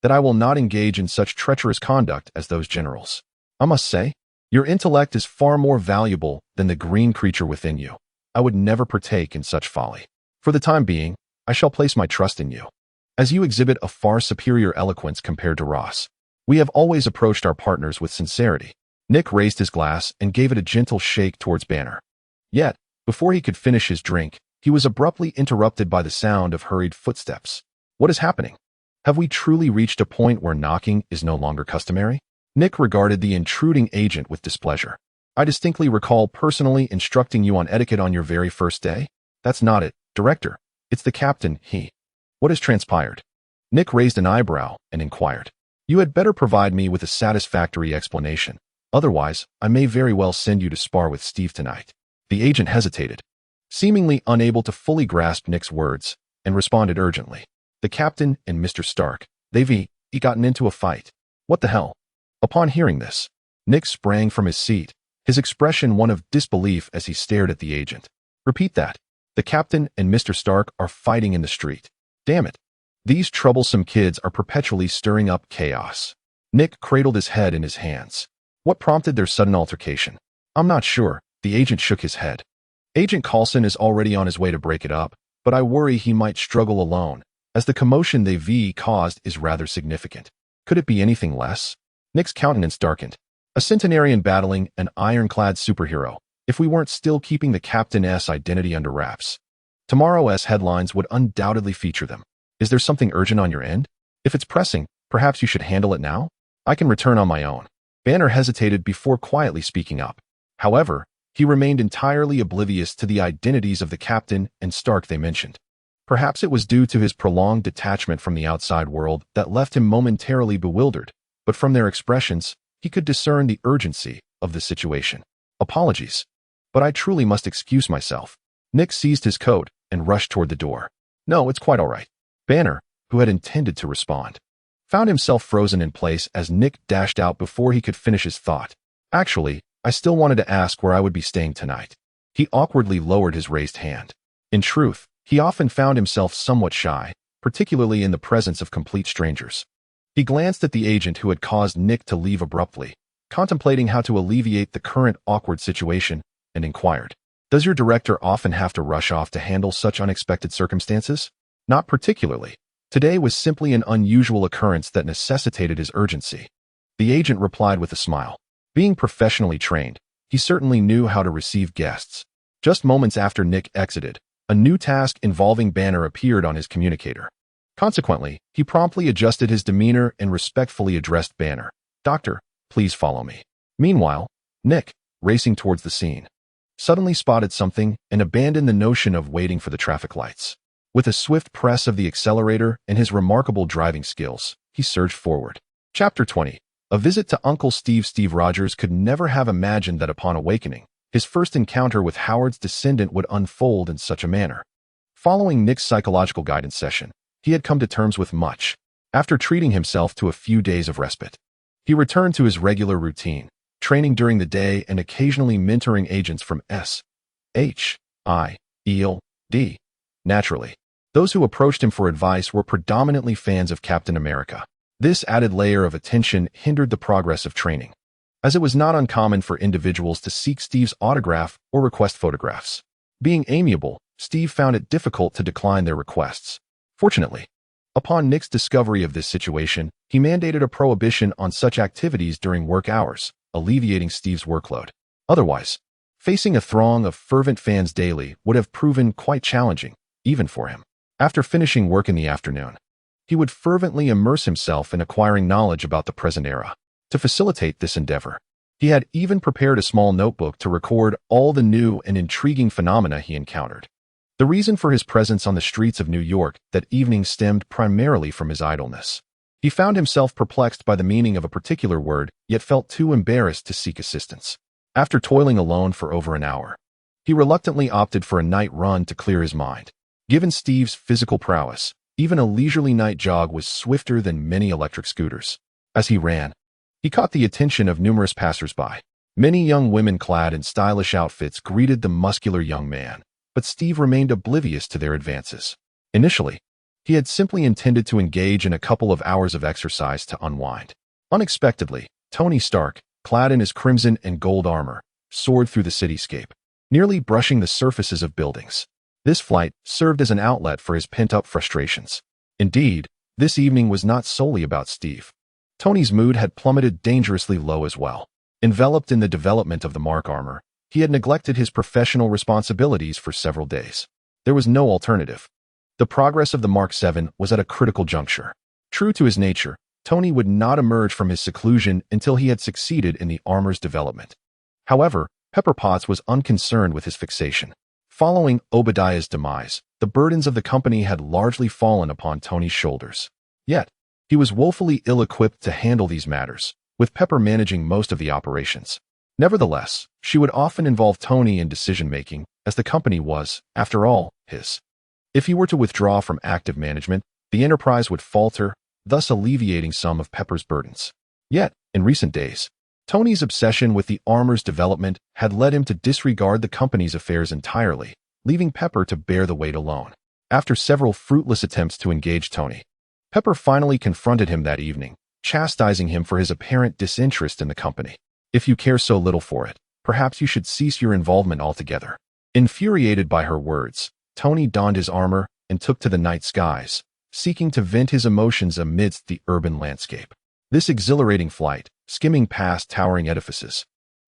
that I will not engage in such treacherous conduct as those generals. I must say, your intellect is far more valuable than the green creature within you. I would never partake in such folly. For the time being, I shall place my trust in you, as you exhibit a far superior eloquence compared to Ross. We have always approached our partners with sincerity. Nick raised his glass and gave it a gentle shake towards Banner. Yet, before he could finish his drink, he was abruptly interrupted by the sound of hurried footsteps. What is happening? Have we truly reached a point where knocking is no longer customary? Nick regarded the intruding agent with displeasure. I distinctly recall personally instructing you on etiquette on your very first day. That's not it, Director. It's the captain, What has transpired? Nick raised an eyebrow and inquired. You had better provide me with a satisfactory explanation. Otherwise, I may very well send you to spar with Steve tonight. The agent hesitated, seemingly unable to fully grasp Nick's words, and responded urgently. The captain and Mr. Stark, they've gotten into a fight. What the hell? Upon hearing this, Nick sprang from his seat, his expression one of disbelief as he stared at the agent. Repeat that. The captain and Mr. Stark are fighting in the street. Damn it. These troublesome kids are perpetually stirring up chaos. Nick cradled his head in his hands. What prompted their sudden altercation? I'm not sure. The agent shook his head. Agent Coulson is already on his way to break it up, but I worry he might struggle alone, as the commotion they've caused is rather significant. Could it be anything less? Nick's countenance darkened. A centenarian battling an ironclad superhero, if we weren't still keeping the Captain's identity under wraps. Tomorrow's headlines would undoubtedly feature them. Is there something urgent on your end? If it's pressing, perhaps you should handle it now? I can return on my own. Banner hesitated before quietly speaking up. However, he remained entirely oblivious to the identities of the captain and Stark they mentioned. Perhaps it was due to his prolonged detachment from the outside world that left him momentarily bewildered, but from their expressions, he could discern the urgency of the situation. Apologies, but I truly must excuse myself. Nick seized his coat and rushed toward the door. No, it's quite all right. Banner, who had intended to respond, found himself frozen in place as Nick dashed out before he could finish his thought. Actually, I still wanted to ask where I would be staying tonight. He awkwardly lowered his raised hand. In truth, he often found himself somewhat shy, particularly in the presence of complete strangers. He glanced at the agent who had caused Nick to leave abruptly, contemplating how to alleviate the current awkward situation, and inquired, Does your director often have to rush off to handle such unexpected circumstances? Not particularly. Today was simply an unusual occurrence that necessitated his urgency. The agent replied with a smile. Being professionally trained, he certainly knew how to receive guests. Just moments after Nick exited, a new task involving Banner appeared on his communicator. Consequently, he promptly adjusted his demeanor and respectfully addressed Banner. Doctor, please follow me. Meanwhile, Nick, racing towards the scene, suddenly spotted something and abandoned the notion of waiting for the traffic lights. With a swift press of the accelerator and his remarkable driving skills, he surged forward. Chapter 20. A visit to Uncle Steve. Steve Rogers could never have imagined that upon awakening, his first encounter with Howard's descendant would unfold in such a manner. Following Nick's psychological guidance session, he had come to terms with much. After treating himself to a few days of respite, he returned to his regular routine, training during the day and occasionally mentoring agents from S.H.I.E.L.D. Naturally, those who approached him for advice were predominantly fans of Captain America. This added layer of attention hindered the progress of training, as it was not uncommon for individuals to seek Steve's autograph or request photographs. Being amiable, Steve found it difficult to decline their requests. Fortunately, upon Nick's discovery of this situation, he mandated a prohibition on such activities during work hours, alleviating Steve's workload. Otherwise, facing a throng of fervent fans daily would have proven quite challenging, even for him. After finishing work in the afternoon, he would fervently immerse himself in acquiring knowledge about the present era. To facilitate this endeavor, he had even prepared a small notebook to record all the new and intriguing phenomena he encountered. The reason for his presence on the streets of New York that evening stemmed primarily from his idleness. He found himself perplexed by the meaning of a particular word, yet felt too embarrassed to seek assistance. After toiling alone for over an hour, he reluctantly opted for a night run to clear his mind. Given Steve's physical prowess, Even a leisurely night jog was swifter than many electric scooters. As he ran, he caught the attention of numerous passers-by. Many young women clad in stylish outfits greeted the muscular young man, but Steve remained oblivious to their advances. Initially, he had simply intended to engage in a couple of hours of exercise to unwind. Unexpectedly, Tony Stark, clad in his crimson and gold armor, soared through the cityscape, nearly brushing the surfaces of buildings. This flight served as an outlet for his pent-up frustrations. Indeed, this evening was not solely about Steve. Tony's mood had plummeted dangerously low as well. Enveloped in the development of the Mark armor, he had neglected his professional responsibilities for several days. There was no alternative. The progress of the Mark 7 was at a critical juncture. True to his nature, Tony would not emerge from his seclusion until he had succeeded in the armor's development. However, Pepper Potts was unconcerned with his fixation. Following Obadiah's demise, the burdens of the company had largely fallen upon Tony's shoulders. Yet, he was woefully ill-equipped to handle these matters, with Pepper managing most of the operations. Nevertheless, she would often involve Tony in decision-making, as the company was, after all, his. If he were to withdraw from active management, the enterprise would falter, thus alleviating some of Pepper's burdens. Yet, in recent days, Tony's obsession with the armor's development had led him to disregard the company's affairs entirely, leaving Pepper to bear the weight alone. After several fruitless attempts to engage Tony, Pepper finally confronted him that evening, chastising him for his apparent disinterest in the company. If you care so little for it, perhaps you should cease your involvement altogether. Infuriated by her words, Tony donned his armor and took to the night skies, seeking to vent his emotions amidst the urban landscape. This exhilarating flight, skimming past towering edifices,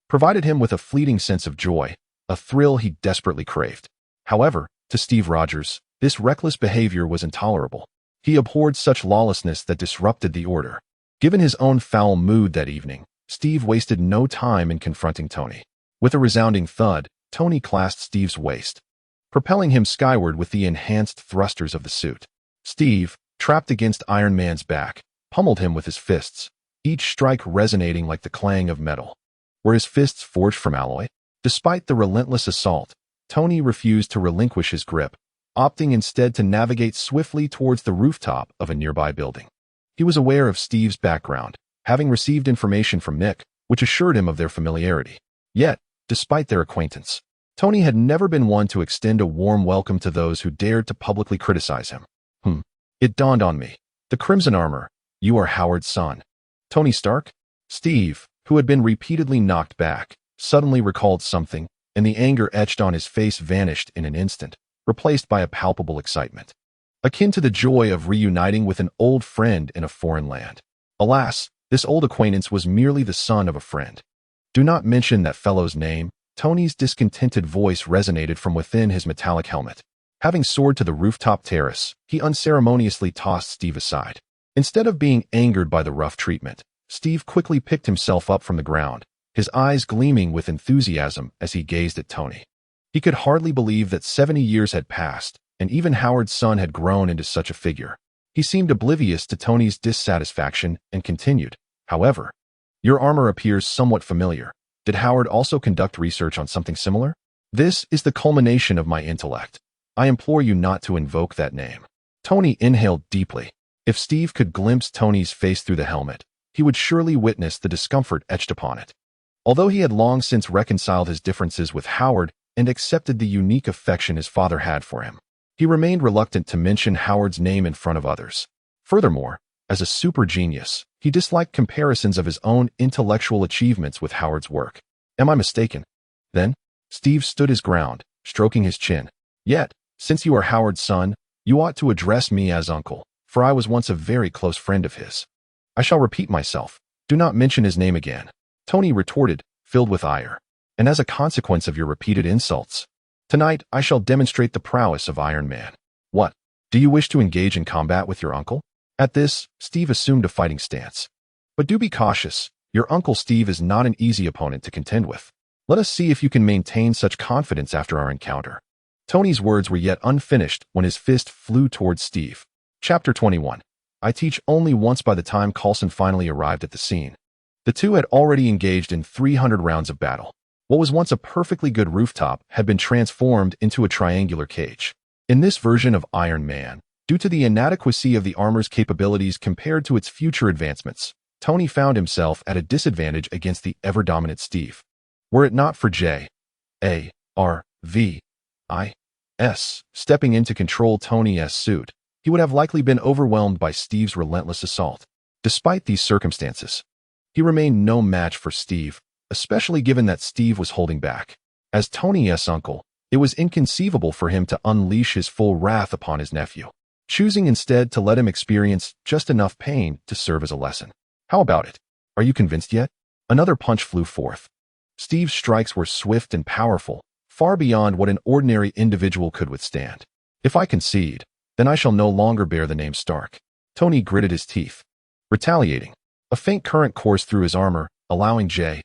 provided him with a fleeting sense of joy, a thrill he desperately craved. However, to Steve Rogers, this reckless behavior was intolerable. He abhorred such lawlessness that disrupted the order. Given his own foul mood that evening, Steve wasted no time in confronting Tony. With a resounding thud, Tony clasped Steve's waist, propelling him skyward with the enhanced thrusters of the suit. Steve, trapped against Iron Man's back, pummeled him with his fists, each strike resonating like the clang of metal. Were his fists forged from alloy? Despite the relentless assault, Tony refused to relinquish his grip, opting instead to navigate swiftly towards the rooftop of a nearby building. He was aware of Steve's background, having received information from Nick, which assured him of their familiarity. Yet, despite their acquaintance, Tony had never been one to extend a warm welcome to those who dared to publicly criticize him. It dawned on me. The Crimson Armor, you are Howard's son. Tony Stark? Steve, who had been repeatedly knocked back, suddenly recalled something, and the anger etched on his face vanished in an instant, replaced by a palpable excitement, akin to the joy of reuniting with an old friend in a foreign land. Alas, this old acquaintance was merely the son of a friend. Do not mention that fellow's name. Tony's discontented voice resonated from within his metallic helmet. Having soared to the rooftop terrace, he unceremoniously tossed Steve aside. Instead of being angered by the rough treatment, Steve quickly picked himself up from the ground, his eyes gleaming with enthusiasm as he gazed at Tony. He could hardly believe that 70 years had passed, and even Howard's son had grown into such a figure. He seemed oblivious to Tony's dissatisfaction and continued, however, your armor appears somewhat familiar. Did Howard also conduct research on something similar? This is the culmination of my intellect. I implore you not to invoke that name. Tony inhaled deeply. If Steve could glimpse Tony's face through the helmet, he would surely witness the discomfort etched upon it. Although he had long since reconciled his differences with Howard and accepted the unique affection his father had for him, he remained reluctant to mention Howard's name in front of others. Furthermore, as a super genius, he disliked comparisons of his own intellectual achievements with Howard's work. Am I mistaken? Then, Steve stood his ground, stroking his chin. Yet, since you are Howard's son, you ought to address me as uncle, for I was once a very close friend of his. I shall repeat myself. Do not mention his name again. Tony retorted, filled with ire. And as a consequence of your repeated insults, tonight I shall demonstrate the prowess of Iron Man. What? Do you wish to engage in combat with your uncle? At this, Steve assumed a fighting stance. But do be cautious. Your Uncle Steve is not an easy opponent to contend with. Let us see if you can maintain such confidence after our encounter. Tony's words were yet unfinished when his fist flew towards Steve. Chapter 21. I teach only once. By the time Coulson finally arrived at the scene, the two had already engaged in 300 rounds of battle. What was once a perfectly good rooftop had been transformed into a triangular cage. In this version of Iron Man, Due to the inadequacy of the armor's capabilities compared to its future advancements, Tony found himself at a disadvantage against the ever-dominant Steve. Were it not for J.A.R.V.I.S. stepping in to control Tony's suit, he would have likely been overwhelmed by Steve's relentless assault. Despite these circumstances, he remained no match for Steve, especially given that Steve was holding back. As Tony's uncle, it was inconceivable for him to unleash his full wrath upon his nephew, choosing instead to let him experience just enough pain to serve as a lesson. How about it? Are you convinced yet? Another punch flew forth. Steve's strikes were swift and powerful, far beyond what an ordinary individual could withstand. If I concede, then I shall no longer bear the name Stark. Tony gritted his teeth. Retaliating, a faint current coursed through his armor, allowing J.A.R.V.I.S.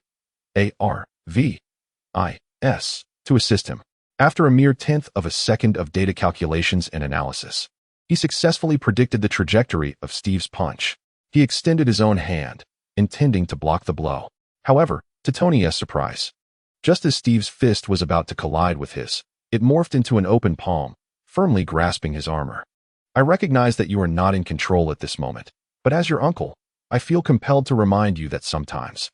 to assist him. After a mere tenth of a second of data calculations and analysis, he successfully predicted the trajectory of Steve's punch. He extended his own hand, intending to block the blow. However, to Tony's surprise, just as Steve's fist was about to collide with his, it morphed into an open palm, firmly grasping his armor. I recognize that you are not in control at this moment, but as your uncle, I feel compelled to remind you that sometimes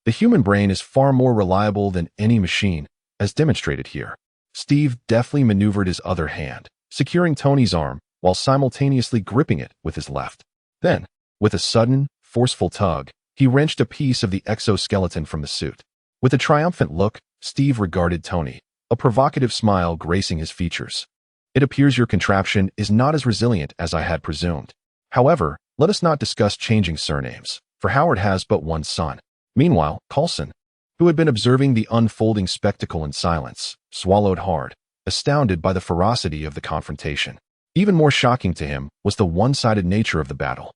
the human brain is far more reliable than any machine, as demonstrated here. Steve deftly maneuvered his other hand, securing Tony's arm while simultaneously gripping it with his left. Then, with a sudden, forceful tug, he wrenched a piece of the exoskeleton from the suit. With a triumphant look, Steve regarded Tony, a provocative smile gracing his features. It appears your contraption is not as resilient as I had presumed. However, let us not discuss changing surnames, for Howard has but one son. Meanwhile, Coulson, who had been observing the unfolding spectacle in silence, swallowed hard, astounded by the ferocity of the confrontation. Even more shocking to him was the one-sided nature of the battle.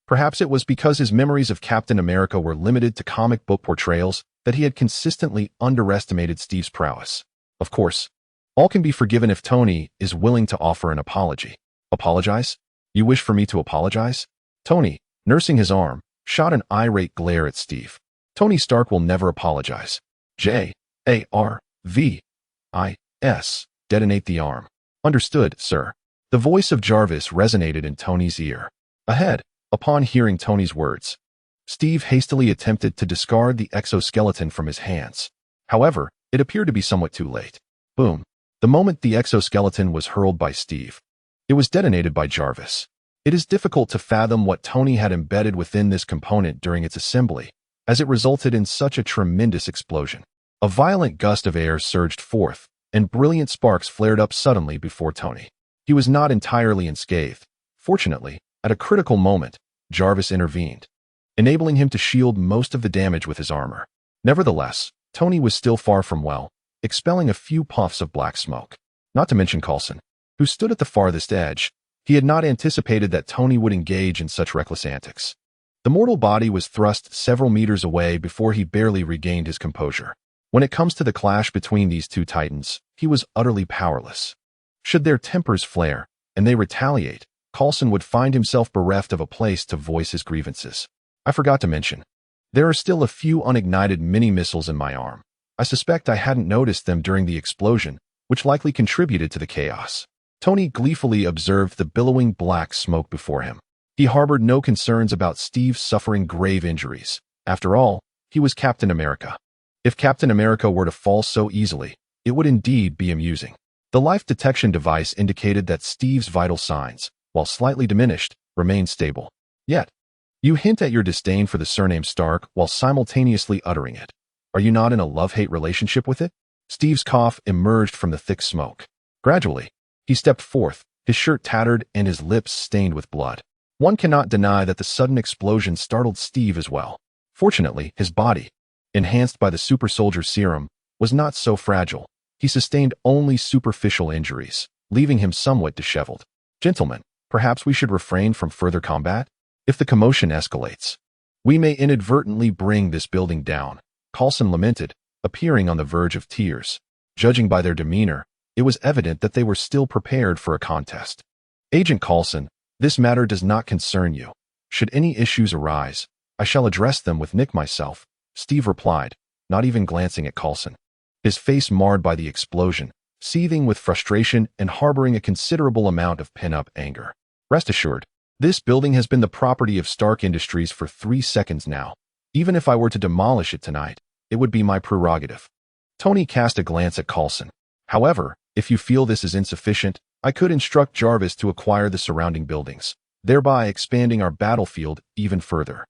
Perhaps it was because his memories of Captain America were limited to comic book portrayals that he had consistently underestimated Steve's prowess. Of course, all can be forgiven if Tony is willing to offer an apology. Apologize? You wish for me to apologize? Tony, nursing his arm, shot an irate glare at Steve. Tony Stark will never apologize. J.A.R.V.I.S. Detonate the arm. Understood, sir. The voice of Jarvis resonated in Tony's ear. Ahead, upon hearing Tony's words, Steve hastily attempted to discard the exoskeleton from his hands. However, it appeared to be somewhat too late. Boom. The moment the exoskeleton was hurled by Steve, it was detonated by Jarvis. It is difficult to fathom what Tony had embedded within this component during its assembly, as it resulted in such a tremendous explosion. A violent gust of air surged forth, and brilliant sparks flared up suddenly before Tony. He was not entirely unscathed. Fortunately, at a critical moment, Jarvis intervened, enabling him to shield most of the damage with his armor. Nevertheless, Tony was still far from well, expelling a few puffs of black smoke. Not to mention Coulson, who stood at the farthest edge. He had not anticipated that Tony would engage in such reckless antics. The mortal body was thrust several meters away before he barely regained his composure. When it comes to the clash between these two titans, he was utterly powerless. Should their tempers flare, and they retaliate, Coulson would find himself bereft of a place to voice his grievances. I forgot to mention, there are still a few unignited mini-missiles in my arm. I suspect I hadn't noticed them during the explosion, which likely contributed to the chaos. Tony gleefully observed the billowing black smoke before him. He harbored no concerns about Steve suffering grave injuries. After all, he was Captain America. If Captain America were to fall so easily, it would indeed be amusing. The life detection device indicated that Steve's vital signs, while slightly diminished, remained stable. Yet, you hint at your disdain for the surname Stark while simultaneously uttering it. Are you not in a love-hate relationship with it? Steve's cough emerged from the thick smoke. Gradually, he stepped forth, his shirt tattered and his lips stained with blood. One cannot deny that the sudden explosion startled Steve as well. Fortunately, his body, enhanced by the super soldier serum, was not so fragile. He sustained only superficial injuries, leaving him somewhat disheveled. Gentlemen, perhaps we should refrain from further combat? If the commotion escalates, we may inadvertently bring this building down, Coulson lamented, appearing on the verge of tears. Judging by their demeanor, it was evident that they were still prepared for a contest. Agent Coulson, this matter does not concern you. Should any issues arise, I shall address them with Nick myself, Steve replied, not even glancing at Coulson. His face marred by the explosion, seething with frustration and harboring a considerable amount of pent-up anger. Rest assured, this building has been the property of Stark Industries for 3 seconds now. Even if I were to demolish it tonight, it would be my prerogative. Tony cast a glance at Coulson. However, if you feel this is insufficient, I could instruct Jarvis to acquire the surrounding buildings, thereby expanding our battlefield even further.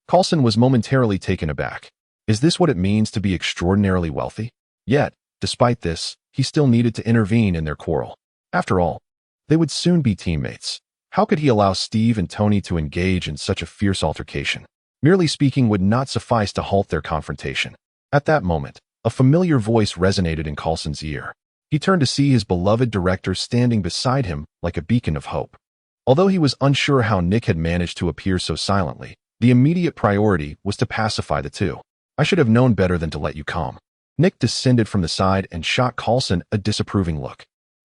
Coulson was momentarily taken aback. Is this what it means to be extraordinarily wealthy? Yet, despite this, he still needed to intervene in their quarrel. After all, they would soon be teammates. How could he allow Steve and Tony to engage in such a fierce altercation? Merely speaking would not suffice to halt their confrontation. At that moment, a familiar voice resonated in Coulson's ear. He turned to see his beloved director standing beside him like a beacon of hope. Although he was unsure how Nick had managed to appear so silently, the immediate priority was to pacify the two. I should have known better than to let you calm. Nick descended from the side and shot Coulson a disapproving look.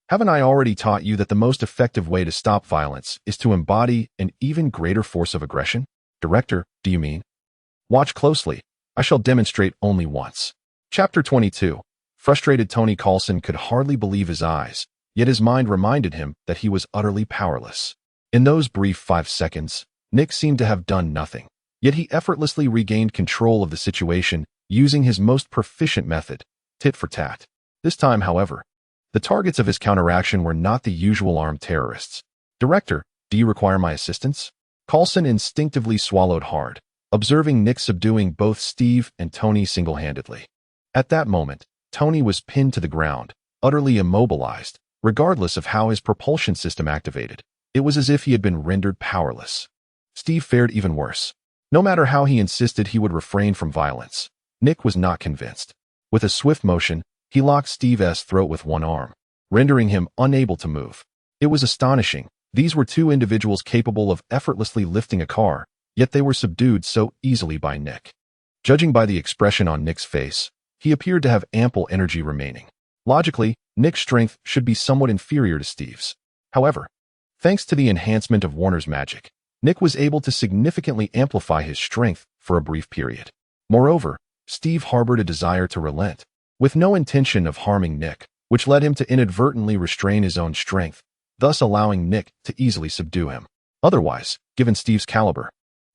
Haven't I already taught you that the most effective way to stop violence is to embody an even greater force of aggression? Director, do you mean? Watch closely. I shall demonstrate only once. Chapter 22. Frustrated Tony Coulson could hardly believe his eyes, yet his mind reminded him that he was utterly powerless. In those brief 5 seconds, Nick seemed to have done nothing, yet he effortlessly regained control of the situation using his most proficient method, tit for tat. This time, however, the targets of his counteraction were not the usual armed terrorists. Director, do you require my assistance? Coulson instinctively swallowed hard, observing Nick subduing both Steve and Tony single-handedly. At that moment, Tony was pinned to the ground, utterly immobilized, regardless of how his propulsion system activated. It was as if he had been rendered powerless. Steve fared even worse. No matter how he insisted he would refrain from violence, Nick was not convinced. With a swift motion, he locked Steve's throat with one arm, rendering him unable to move. It was astonishing. These were two individuals capable of effortlessly lifting a car, yet they were subdued so easily by Nick. Judging by the expression on Nick's face, he appeared to have ample energy remaining. Logically, Nick's strength should be somewhat inferior to Steve's. However, thanks to the enhancement of Warner's magic, Nick was able to significantly amplify his strength for a brief period. Moreover, Steve harbored a desire to relent, with no intention of harming Nick, which led him to inadvertently restrain his own strength, thus allowing Nick to easily subdue him. Otherwise, given Steve's caliber,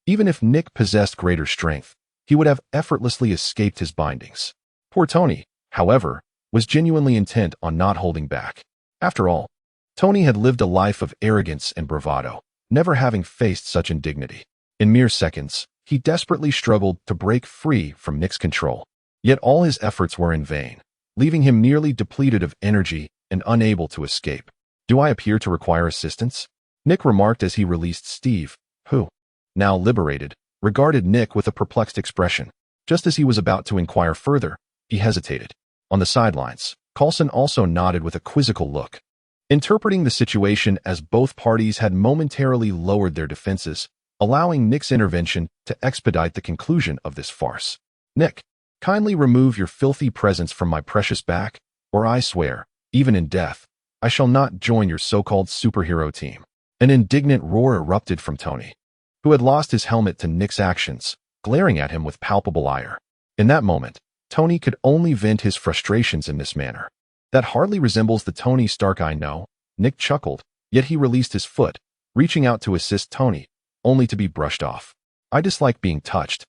even if Nick possessed greater strength, he would have effortlessly escaped his bindings. Poor Tony, however, was genuinely intent on not holding back. After all, Tony had lived a life of arrogance and bravado, never having faced such indignity. In mere seconds, he desperately struggled to break free from Nick's control. Yet all his efforts were in vain, leaving him nearly depleted of energy and unable to escape. Do I appear to require assistance? Nick remarked as he released Steve, who, now liberated, regarded Nick with a perplexed expression. Just as he was about to inquire further, he hesitated. On the sidelines, Coulson also nodded with a quizzical look. Interpreting the situation as both parties had momentarily lowered their defenses, allowing Nick's intervention to expedite the conclusion of this farce. Nick, kindly remove your filthy presence from my precious back, or I swear, even in death, I shall not join your so-called superhero team. An indignant roar erupted from Tony, who had lost his helmet to Nick's actions, glaring at him with palpable ire. In that moment, Tony could only vent his frustrations in this manner. That hardly resembles the Tony Stark I know, Nick chuckled, yet he released his foot, reaching out to assist Tony, only to be brushed off. I dislike being touched,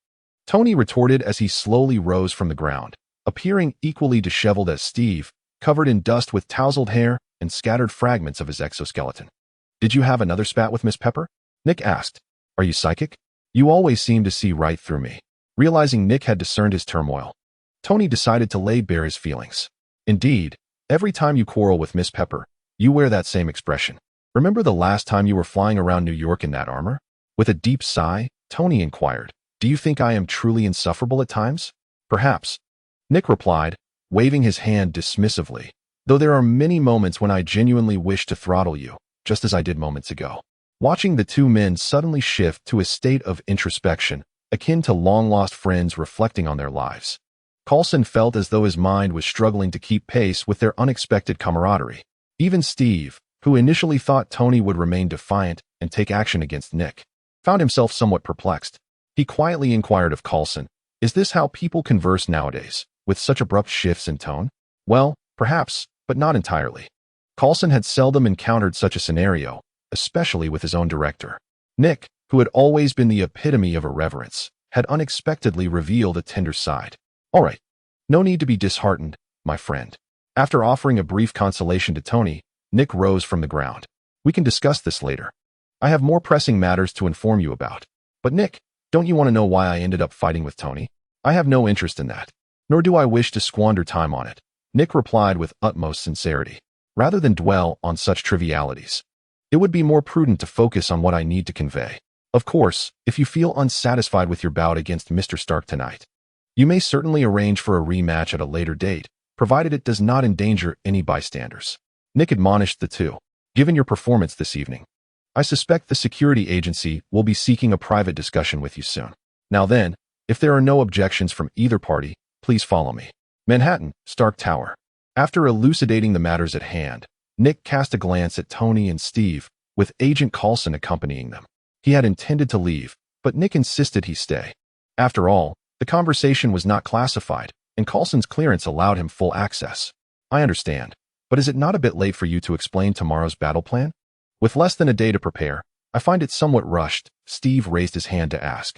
Tony retorted as he slowly rose from the ground, appearing equally disheveled as Steve, covered in dust with tousled hair and scattered fragments of his exoskeleton. Did you have another spat with Miss Pepper? Nick asked. Are you psychic? You always seem to see right through me. Realizing Nick had discerned his turmoil, Tony decided to lay bare his feelings. Indeed, every time you quarrel with Miss Pepper, you wear that same expression. Remember the last time you were flying around New York in that armor? With a deep sigh, Tony inquired, do you think I am truly insufferable at times? Perhaps. Nick replied, waving his hand dismissively, though there are many moments when I genuinely wish to throttle you, just as I did moments ago. Watching the two men suddenly shift to a state of introspection, akin to long-lost friends reflecting on their lives, Coulson felt as though his mind was struggling to keep pace with their unexpected camaraderie. Even Steve, who initially thought Tony would remain defiant and take action against Nick, found himself somewhat perplexed. He quietly inquired of Coulson, is this how people converse nowadays, with such abrupt shifts in tone? Well, perhaps, but not entirely. Coulson had seldom encountered such a scenario, especially with his own director. Nick, who had always been the epitome of irreverence, had unexpectedly revealed a tender side. All right, no need to be disheartened, my friend. After offering a brief consolation to Tony, Nick rose from the ground. We can discuss this later. I have more pressing matters to inform you about. But Nick, don't you want to know why I ended up fighting with Tony? I have no interest in that, nor do I wish to squander time on it, Nick replied with utmost sincerity. Rather than dwell on such trivialities, it would be more prudent to focus on what I need to convey. Of course, if you feel unsatisfied with your bout against Mr. Stark tonight, you may certainly arrange for a rematch at a later date, provided it does not endanger any bystanders. Nick admonished the two. Given your performance this evening, I suspect the security agency will be seeking a private discussion with you soon. Now then, if there are no objections from either party, please follow me. Manhattan, Stark Tower. After elucidating the matters at hand, Nick cast a glance at Tony and Steve, with Agent Coulson accompanying them. He had intended to leave, but Nick insisted he stay. After all, the conversation was not classified, and Coulson's clearance allowed him full access. I understand, but is it not a bit late for you to explain tomorrow's battle plan? With less than a day to prepare, I find it somewhat rushed, Steve raised his hand to ask.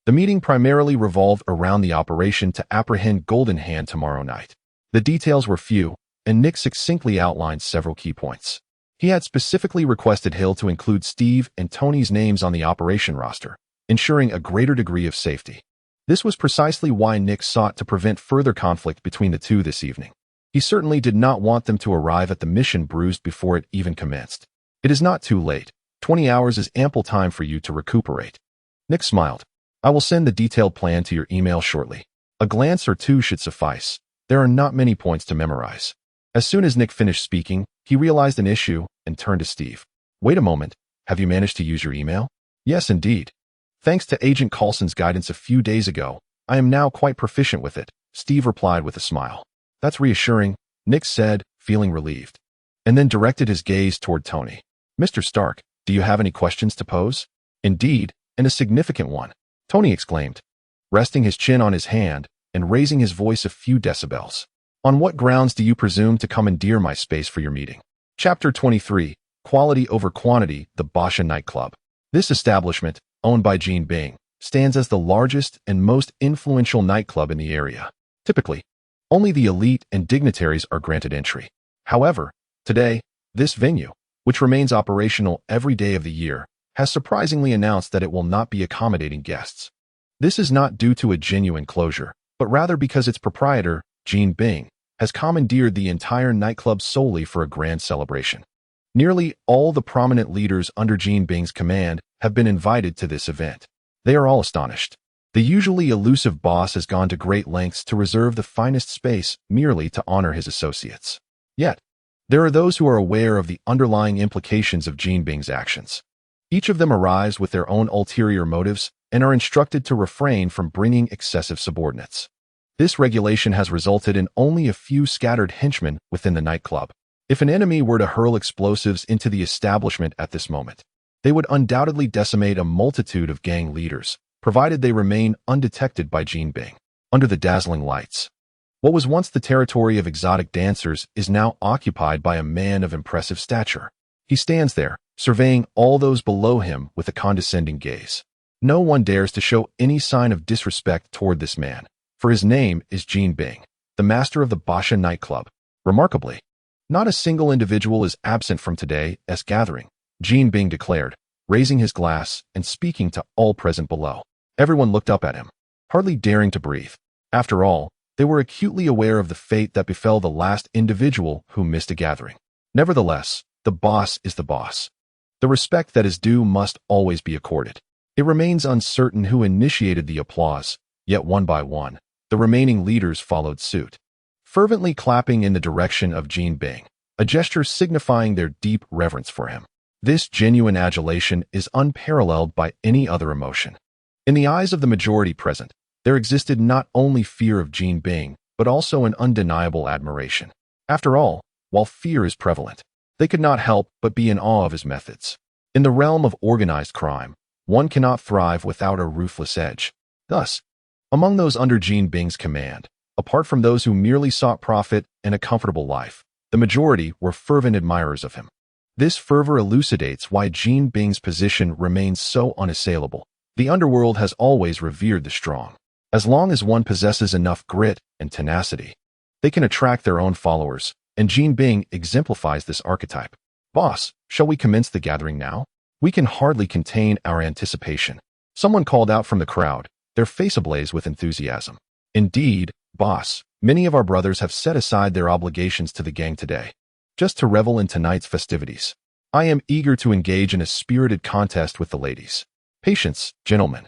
The meeting primarily revolved around the operation to apprehend Golden Hand tomorrow night. The details were few, and Nick succinctly outlined several key points. He had specifically requested Hill to include Steve and Tony's names on the operation roster, ensuring a greater degree of safety. This was precisely why Nick sought to prevent further conflict between the two this evening. He certainly did not want them to arrive at the mission bruised before it even commenced. It is not too late. 20 hours is ample time for you to recuperate. Nick smiled. I will send the detailed plan to your email shortly. A glance or two should suffice. There are not many points to memorize. As soon as Nick finished speaking, he realized an issue and turned to Steve. Wait a moment. Have you managed to use your email? Yes, indeed. Thanks to Agent Coulson's guidance a few days ago, I am now quite proficient with it, Steve replied with a smile. That's reassuring, Nick said, feeling relieved, and then directed his gaze toward Tony. Mr. Stark, do you have any questions to pose? Indeed, and a significant one, Tony exclaimed, resting his chin on his hand and raising his voice a few decibels. On what grounds do you presume to commandeer my space for your meeting? Chapter 23, Quality over Quantity, the Basha Nightclub. This establishment, owned by Gene Bing, stands as the largest and most influential nightclub in the area. Typically, only the elite and dignitaries are granted entry. However, today, this venue, which remains operational every day of the year, has surprisingly announced that it will not be accommodating guests. This is not due to a genuine closure, but rather because its proprietor, Gene Bing, has commandeered the entire nightclub solely for a grand celebration. Nearly all the prominent leaders under Gene Bing's command have been invited to this event. They are all astonished. The usually elusive boss has gone to great lengths to reserve the finest space merely to honor his associates. Yet, there are those who are aware of the underlying implications of Gene Bing's actions. Each of them arrives with their own ulterior motives and are instructed to refrain from bringing excessive subordinates. This regulation has resulted in only a few scattered henchmen within the nightclub. If an enemy were to hurl explosives into the establishment at this moment, they would undoubtedly decimate a multitude of gang leaders, provided they remain undetected by Gene Bing. Under the dazzling lights, what was once the territory of exotic dancers is now occupied by a man of impressive stature. He stands there, surveying all those below him with a condescending gaze. No one dares to show any sign of disrespect toward this man, for his name is Gene Bing, the master of the Basha nightclub. Remarkably, not a single individual is absent from today's gathering, Gene Bing declared, raising his glass and speaking to all present below. Everyone looked up at him, hardly daring to breathe. After all, they were acutely aware of the fate that befell the last individual who missed a gathering. Nevertheless, the boss is the boss. The respect that is due must always be accorded. It remains uncertain who initiated the applause, yet one by one, the remaining leaders followed suit, fervently clapping in the direction of Gene Bing, a gesture signifying their deep reverence for him. This genuine adulation is unparalleled by any other emotion. In the eyes of the majority present, there existed not only fear of Gene Bing, but also an undeniable admiration. After all, while fear is prevalent, they could not help but be in awe of his methods. In the realm of organized crime, one cannot thrive without a ruthless edge. Thus, among those under Gene Bing's command, apart from those who merely sought profit and a comfortable life, the majority were fervent admirers of him. This fervor elucidates why Jean Bing's position remains so unassailable. The underworld has always revered the strong. As long as one possesses enough grit and tenacity, they can attract their own followers, and Jean Bing exemplifies this archetype. Boss, shall we commence the gathering now? We can hardly contain our anticipation. Someone called out from the crowd, their face ablaze with enthusiasm. Indeed, boss, many of our brothers have set aside their obligations to the gang today, just to revel in tonight's festivities. I am eager to engage in a spirited contest with the ladies. Patience, gentlemen.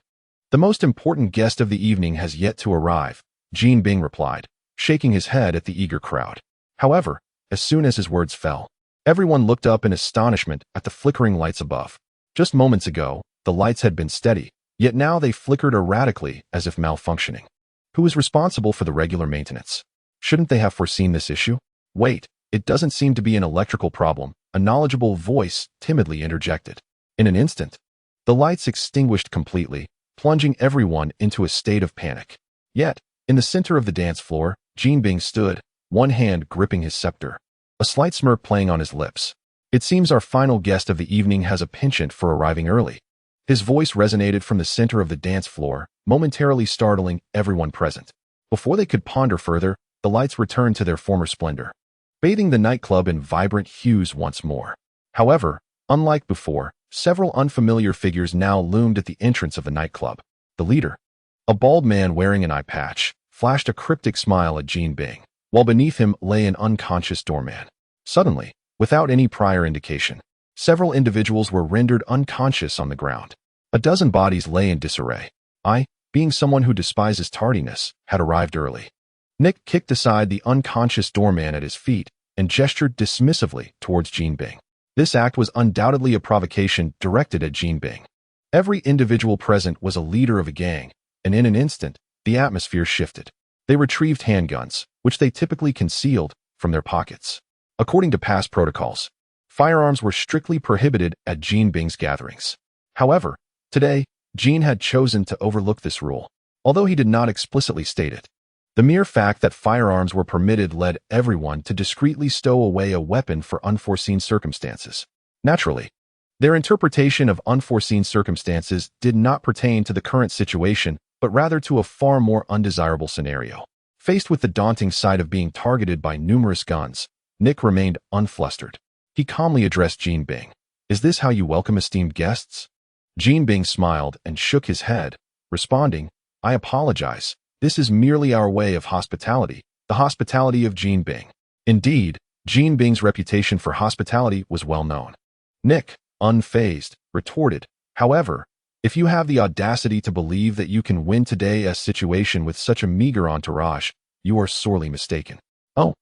The most important guest of the evening has yet to arrive, Jean Bing replied, shaking his head at the eager crowd. However, as soon as his words fell, everyone looked up in astonishment at the flickering lights above. Just moments ago, the lights had been steady, yet now they flickered erratically as if malfunctioning. Who is responsible for the regular maintenance? Shouldn't they have foreseen this issue? Wait, it doesn't seem to be an electrical problem, a knowledgeable voice timidly interjected. In an instant, the lights extinguished completely, plunging everyone into a state of panic. Yet, in the center of the dance floor, Jean Bing stood, one hand gripping his scepter, a slight smirk playing on his lips. It seems our final guest of the evening has a penchant for arriving early. His voice resonated from the center of the dance floor, momentarily startling everyone present. Before they could ponder further, the lights returned to their former splendor, bathing the nightclub in vibrant hues once more. However, unlike before, several unfamiliar figures now loomed at the entrance of the nightclub. The leader, a bald man wearing an eye patch, flashed a cryptic smile at Jean Bing, while beneath him lay an unconscious doorman. Suddenly, without any prior indication, several individuals were rendered unconscious on the ground. A dozen bodies lay in disarray. I, being someone who despises tardiness, had arrived early. Nick kicked aside the unconscious doorman at his feet and gestured dismissively towards Jean Bing. This act was undoubtedly a provocation directed at Jean Bing. Every individual present was a leader of a gang, and in an instant, the atmosphere shifted. They retrieved handguns, which they typically concealed, from their pockets. According to past protocols, firearms were strictly prohibited at Jean Bing's gatherings. However, today, Jean had chosen to overlook this rule, although he did not explicitly state it. The mere fact that firearms were permitted led everyone to discreetly stow away a weapon for unforeseen circumstances. Naturally, their interpretation of unforeseen circumstances did not pertain to the current situation, but rather to a far more undesirable scenario. Faced with the daunting sight of being targeted by numerous guns, Nick remained unflustered. He calmly addressed Jean Bing. "Is this how you welcome esteemed guests?" Jean Bing smiled and shook his head, responding, "I apologize. This is merely our way of hospitality, the hospitality of Jean Bing." Indeed, Jean Bing's reputation for hospitality was well known. Nick, unfazed, retorted, "However, if you have the audacity to believe that you can win today's situation with such a meager entourage, you are sorely mistaken." "Oh."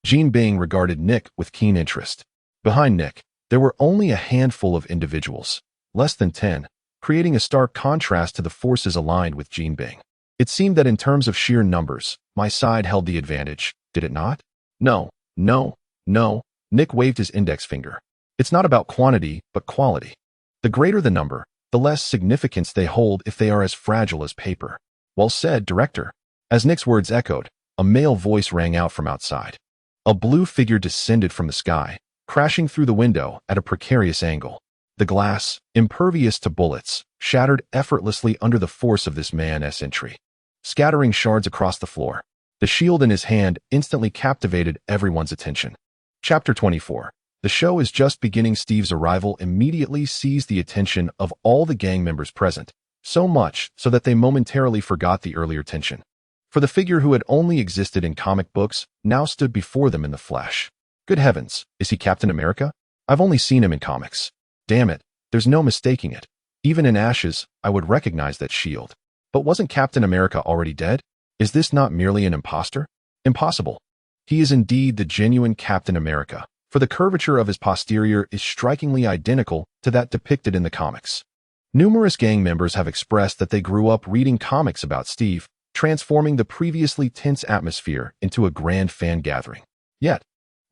Jean Bing regarded Nick with keen interest. Behind Nick, there were only a handful of individuals, less than 10, creating a stark contrast to the forces aligned with Jean Bing. It seemed that in terms of sheer numbers, my side held the advantage, did it not? No, no, no, Nick waved his index finger. It's not about quantity, but quality. The greater the number, the less significance they hold if they are as fragile as paper. Well said, Director. As Nick's words echoed, a male voice rang out from outside. A blue figure descended from the sky, crashing through the window at a precarious angle. The glass, impervious to bullets, shattered effortlessly under the force of this man's entry, scattering shards across the floor. The shield in his hand instantly captivated everyone's attention. Chapter 24. The show is just beginning. Steve's arrival immediately seized the attention of all the gang members present, so much so that they momentarily forgot the earlier tension. For the figure who had only existed in comic books now stood before them in the flesh. Good heavens, is he Captain America? I've only seen him in comics. Damn it, there's no mistaking it. Even in ashes, I would recognize that shield. But wasn't Captain America already dead? Is this not merely an imposter? Impossible. He is indeed the genuine Captain America, for the curvature of his posterior is strikingly identical to that depicted in the comics. Numerous gang members have expressed that they grew up reading comics about Steve, transforming the previously tense atmosphere into a grand fan gathering. Yet,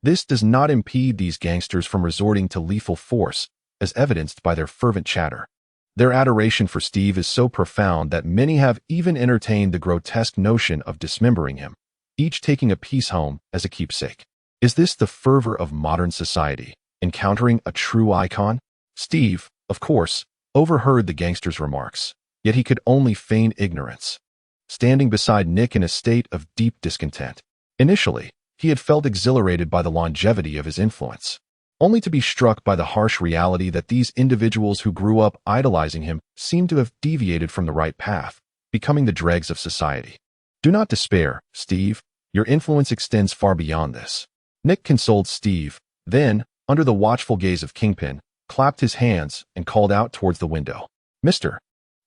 this does not impede these gangsters from resorting to lethal force, as evidenced by their fervent chatter. Their adoration for Steve is so profound that many have even entertained the grotesque notion of dismembering him, each taking a piece home as a keepsake. Is this the fervor of modern society? encountering a true icon? Steve, of course, overheard the gangster's remarks, yet he could only feign ignorance, standing beside Nick in a state of deep discontent. Initially, he had felt exhilarated by the longevity of his influence, only to be struck by the harsh reality that these individuals who grew up idolizing him seemed to have deviated from the right path, becoming the dregs of society. Do not despair, Steve. Your influence extends far beyond this. Nick consoled Steve, then, under the watchful gaze of Kingpin, clapped his hands and called out towards the window. Mr.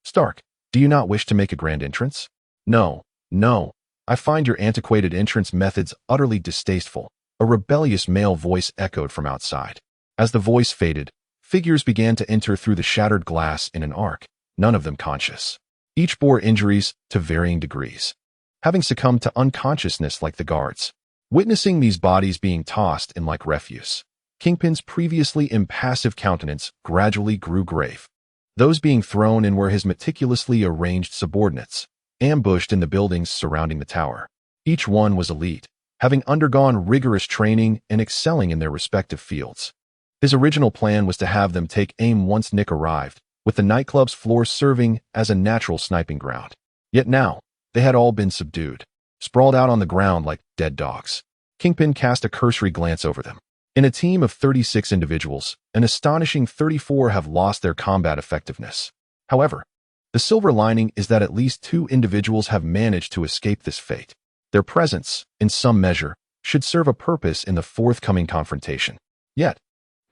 Stark, do you not wish to make a grand entrance? No, no. I find your antiquated entrance methods utterly distasteful, a rebellious male voice echoed from outside. As the voice faded, figures began to enter through the shattered glass in an arc, none of them conscious. Each bore injuries to varying degrees, having succumbed to unconsciousness like the guards. Witnessing these bodies being tossed in like refuse, Kingpin's previously impassive countenance gradually grew grave. Those being thrown in were his meticulously arranged subordinates, ambushed in the buildings surrounding the tower. Each one was elite, having undergone rigorous training and excelling in their respective fields. His original plan was to have them take aim once Nick arrived, with the nightclub's floor serving as a natural sniping ground. Yet now, they had all been subdued, sprawled out on the ground like dead dogs. Kingpin cast a cursory glance over them. In a team of 36 individuals, an astonishing 34 have lost their combat effectiveness. However, the silver lining is that at least 2 individuals have managed to escape this fate. Their presence, in some measure, should serve a purpose in the forthcoming confrontation. Yet,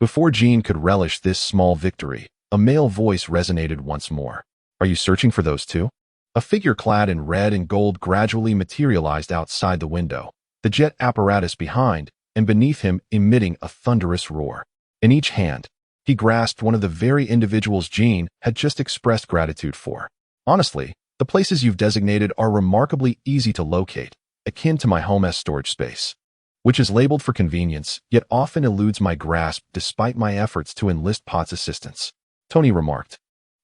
before Jean could relish this small victory, a male voice resonated once more. Are you searching for those 2? A figure clad in red and gold gradually materialized outside the window, the jet apparatus behind, and beneath him emitting a thunderous roar. In each hand, he grasped one of the very individuals Jean had just expressed gratitude for. Honestly, the places you've designated are remarkably easy to locate, akin to my home's storage space, which is labeled for convenience, yet often eludes my grasp despite my efforts to enlist Pot's assistance, Tony remarked,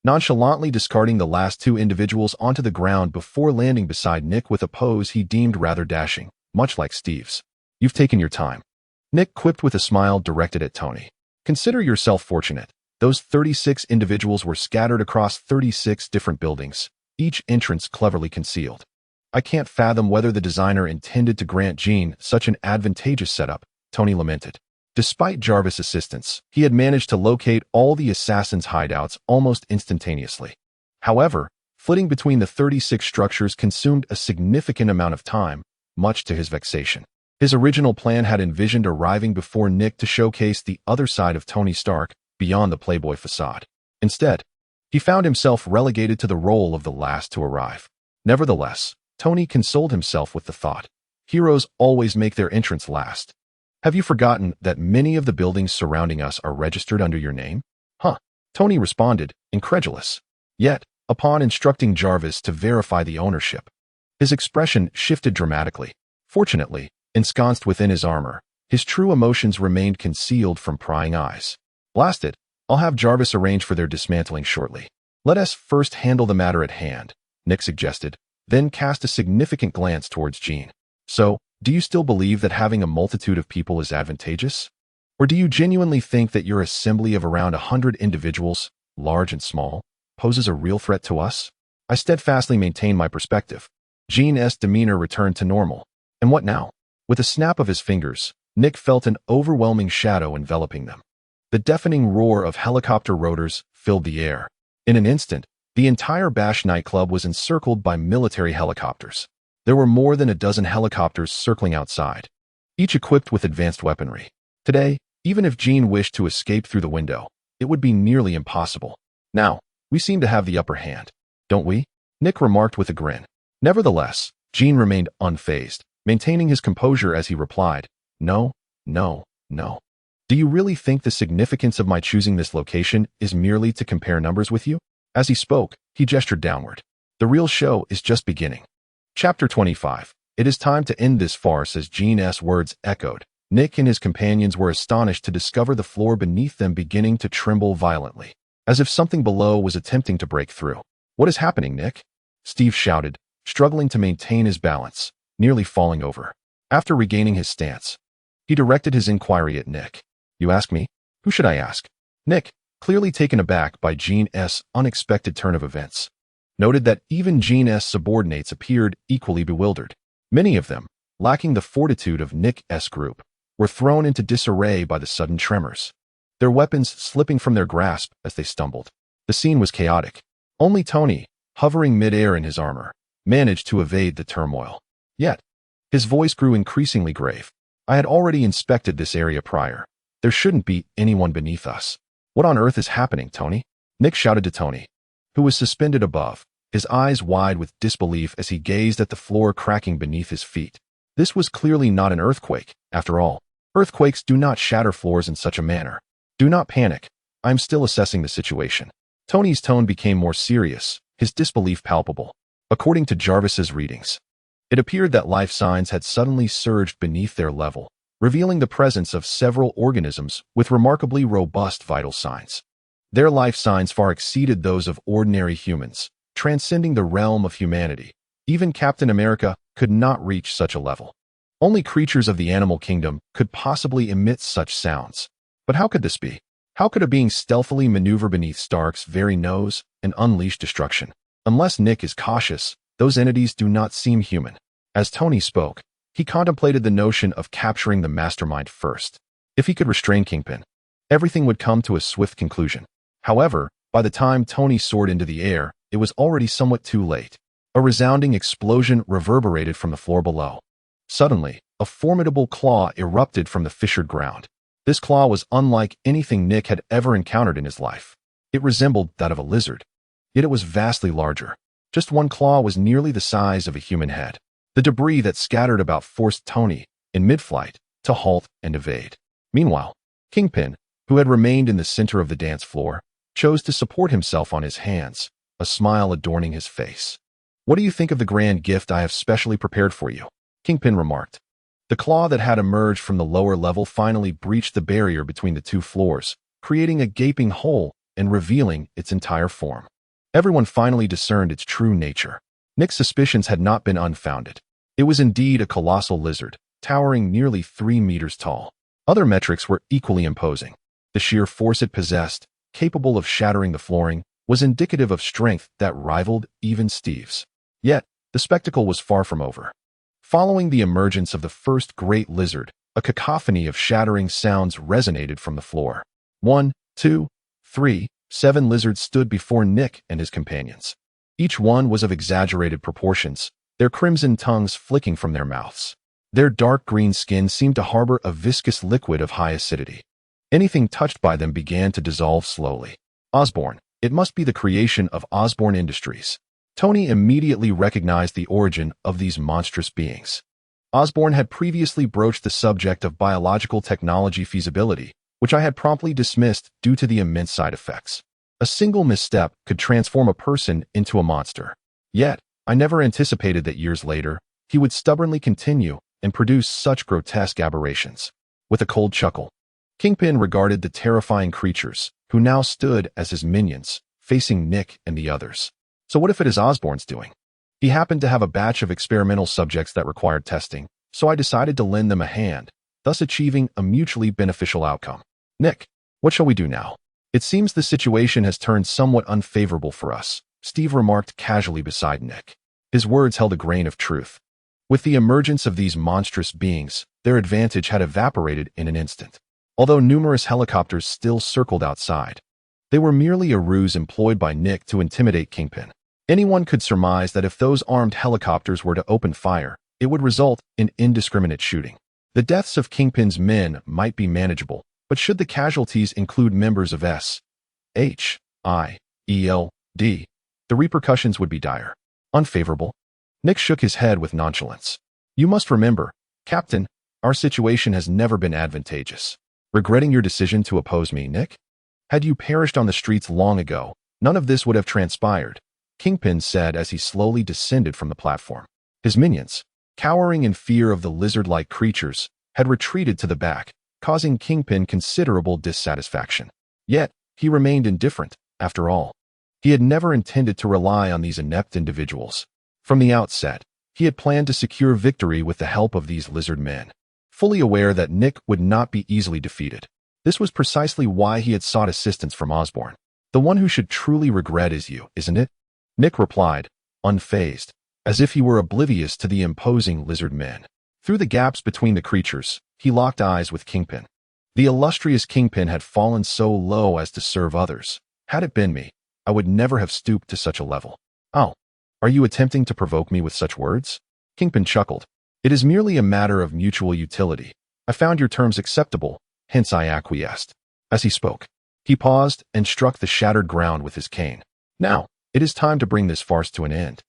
nonchalantly discarding the last 2 individuals onto the ground before landing beside Nick with a pose he deemed rather dashing, much like Steve's. You've taken your time, Nick quipped with a smile directed at Tony. Consider yourself fortunate. Those 36 individuals were scattered across 36 different buildings, each entrance cleverly concealed. I can't fathom whether the designer intended to grant Jean such an advantageous setup, Tony lamented. Despite Jarvis' assistance, he had managed to locate all the assassins' hideouts almost instantaneously. However, flitting between the 36 structures consumed a significant amount of time, much to his vexation. His original plan had envisioned arriving before Nick to showcase the other side of Tony Stark beyond the Playboy facade. Instead, he found himself relegated to the role of the last to arrive. Nevertheless, Tony consoled himself with the thought, heroes always make their entrance last. Have you forgotten that many of the buildings surrounding us are registered under your name? Huh, Tony responded, incredulous. Yet, upon instructing Jarvis to verify the ownership, his expression shifted dramatically. Fortunately, ensconced within his armor, his true emotions remained concealed from prying eyes. Blast it, I'll have Jarvis arrange for their dismantling shortly. Let us first handle the matter at hand, Nick suggested, then cast a significant glance towards Jean. So, do you still believe that having a multitude of people is advantageous? Or do you genuinely think that your assembly of around 100 individuals, large and small, poses a real threat to us? I steadfastly maintain my perspective. Jean's demeanor returned to normal. And what now? With a snap of his fingers, Nick felt an overwhelming shadow enveloping them. The deafening roar of helicopter rotors filled the air. In an instant, the entire Bash nightclub was encircled by military helicopters. There were more than a dozen helicopters circling outside, each equipped with advanced weaponry. Today, even if Jean wished to escape through the window, it would be nearly impossible. Now, we seem to have the upper hand, don't we? Nick remarked with a grin. Nevertheless, Jean remained unfazed, maintaining his composure as he replied, No, no, no. Do you really think the significance of my choosing this location is merely to compare numbers with you? As he spoke, he gestured downward. The real show is just beginning. Chapter 25. It is time to end this farce as Jean's words echoed. Nick and his companions were astonished to discover the floor beneath them beginning to tremble violently, as if something below was attempting to break through. What is happening, Nick? Steve shouted, struggling to maintain his balance, nearly falling over. After regaining his stance, he directed his inquiry at Nick. You ask me? Who should I ask? Nick, clearly taken aback by Jean's unexpected turn of events, noted that even Jean's subordinates appeared equally bewildered. Many of them, lacking the fortitude of Nick's group, were thrown into disarray by the sudden tremors, their weapons slipping from their grasp as they stumbled. The scene was chaotic. Only Tony, hovering midair in his armor, managed to evade the turmoil. Yet, his voice grew increasingly grave. I had already inspected this area prior. There shouldn't be anyone beneath us. What on earth is happening, Tony? Nick shouted to Tony, who was suspended above, his eyes wide with disbelief as he gazed at the floor cracking beneath his feet. This was clearly not an earthquake, after all. Earthquakes do not shatter floors in such a manner. Do not panic. I'm still assessing the situation. Tony's tone became more serious, his disbelief palpable. According to Jarvis's readings, it appeared that life signs had suddenly surged beneath their level, revealing the presence of several organisms with remarkably robust vital signs. Their life signs far exceeded those of ordinary humans, transcending the realm of humanity. Even Captain America could not reach such a level. Only creatures of the animal kingdom could possibly emit such sounds. But how could this be? How could a being stealthily maneuver beneath Stark's very nose and unleash destruction? Unless Nick is cautious, those entities do not seem human. As Tony spoke, he contemplated the notion of capturing the mastermind first. If he could restrain Kingpin, everything would come to a swift conclusion. However, by the time Tony soared into the air, it was already somewhat too late. A resounding explosion reverberated from the floor below. Suddenly, a formidable claw erupted from the fissured ground. This claw was unlike anything Nick had ever encountered in his life. It resembled that of a lizard, yet it was vastly larger. Just one claw was nearly the size of a human head. The debris that scattered about forced Tony, in mid-flight, to halt and evade. Meanwhile, Kingpin, who had remained in the center of the dance floor, chose to support himself on his hands, a smile adorning his face. What do you think of the grand gift I have specially prepared for you? Kingpin remarked. The claw that had emerged from the lower level finally breached the barrier between the two floors, creating a gaping hole and revealing its entire form. Everyone finally discerned its true nature. Nick's suspicions had not been unfounded. It was indeed a colossal lizard, towering nearly 3 meters tall. Other metrics were equally imposing. The sheer force it possessed, capable of shattering the flooring, was indicative of strength that rivaled even Steve's. Yet, the spectacle was far from over. Following the emergence of the first great lizard, a cacophony of shattering sounds resonated from the floor. 1, 2, 3, 7 lizards stood before Nick and his companions. Each one was of exaggerated proportions, their crimson tongues flicking from their mouths. Their dark green skin seemed to harbor a viscous liquid of high acidity. Anything touched by them began to dissolve slowly. Osborn. It must be the creation of Osborn Industries. Tony immediately recognized the origin of these monstrous beings. Osborn had previously broached the subject of biological technology feasibility, which I had promptly dismissed due to the immense side effects. A single misstep could transform a person into a monster. Yet, I never anticipated that years later, he would stubbornly continue and produce such grotesque aberrations. With a cold chuckle, Kingpin regarded the terrifying creatures, who now stood as his minions, facing Nick and the others. So what if it is Osborn's doing? He happened to have a batch of experimental subjects that required testing, so I decided to lend them a hand, thus achieving a mutually beneficial outcome. Nick, what shall we do now? It seems the situation has turned somewhat unfavorable for us, Steve remarked casually beside Nick. His words held a grain of truth. With the emergence of these monstrous beings, their advantage had evaporated in an instant. Although numerous helicopters still circled outside, they were merely a ruse employed by Nick to intimidate Kingpin. Anyone could surmise that if those armed helicopters were to open fire, it would result in indiscriminate shooting. The deaths of Kingpin's men might be manageable, but should the casualties include members of S.H.I.E.L.D., the repercussions would be dire. Unfavorable. Nick shook his head with nonchalance. You must remember, Captain, our situation has never been advantageous. Regretting your decision to oppose me, Nick? Had you perished on the streets long ago, none of this would have transpired, Kingpin said as he slowly descended from the platform. His minions, cowering in fear of the lizard-like creatures, had retreated to the back, causing Kingpin considerable dissatisfaction. Yet, he remained indifferent, after all. He had never intended to rely on these inept individuals. From the outset, he had planned to secure victory with the help of these lizard men, fully aware that Nick would not be easily defeated. This was precisely why he had sought assistance from Osborn. The one who should truly regret is you, isn't it? Nick replied, unfazed, as if he were oblivious to the imposing lizard men. Through the gaps between the creatures, he locked eyes with Kingpin. The illustrious Kingpin had fallen so low as to serve others. Had it been me, I would never have stooped to such a level. Oh, are you attempting to provoke me with such words? Kingpin chuckled. It is merely a matter of mutual utility. I found your terms acceptable, hence I acquiesced. As he spoke, he paused and struck the shattered ground with his cane. Now, it is time to bring this farce to an end.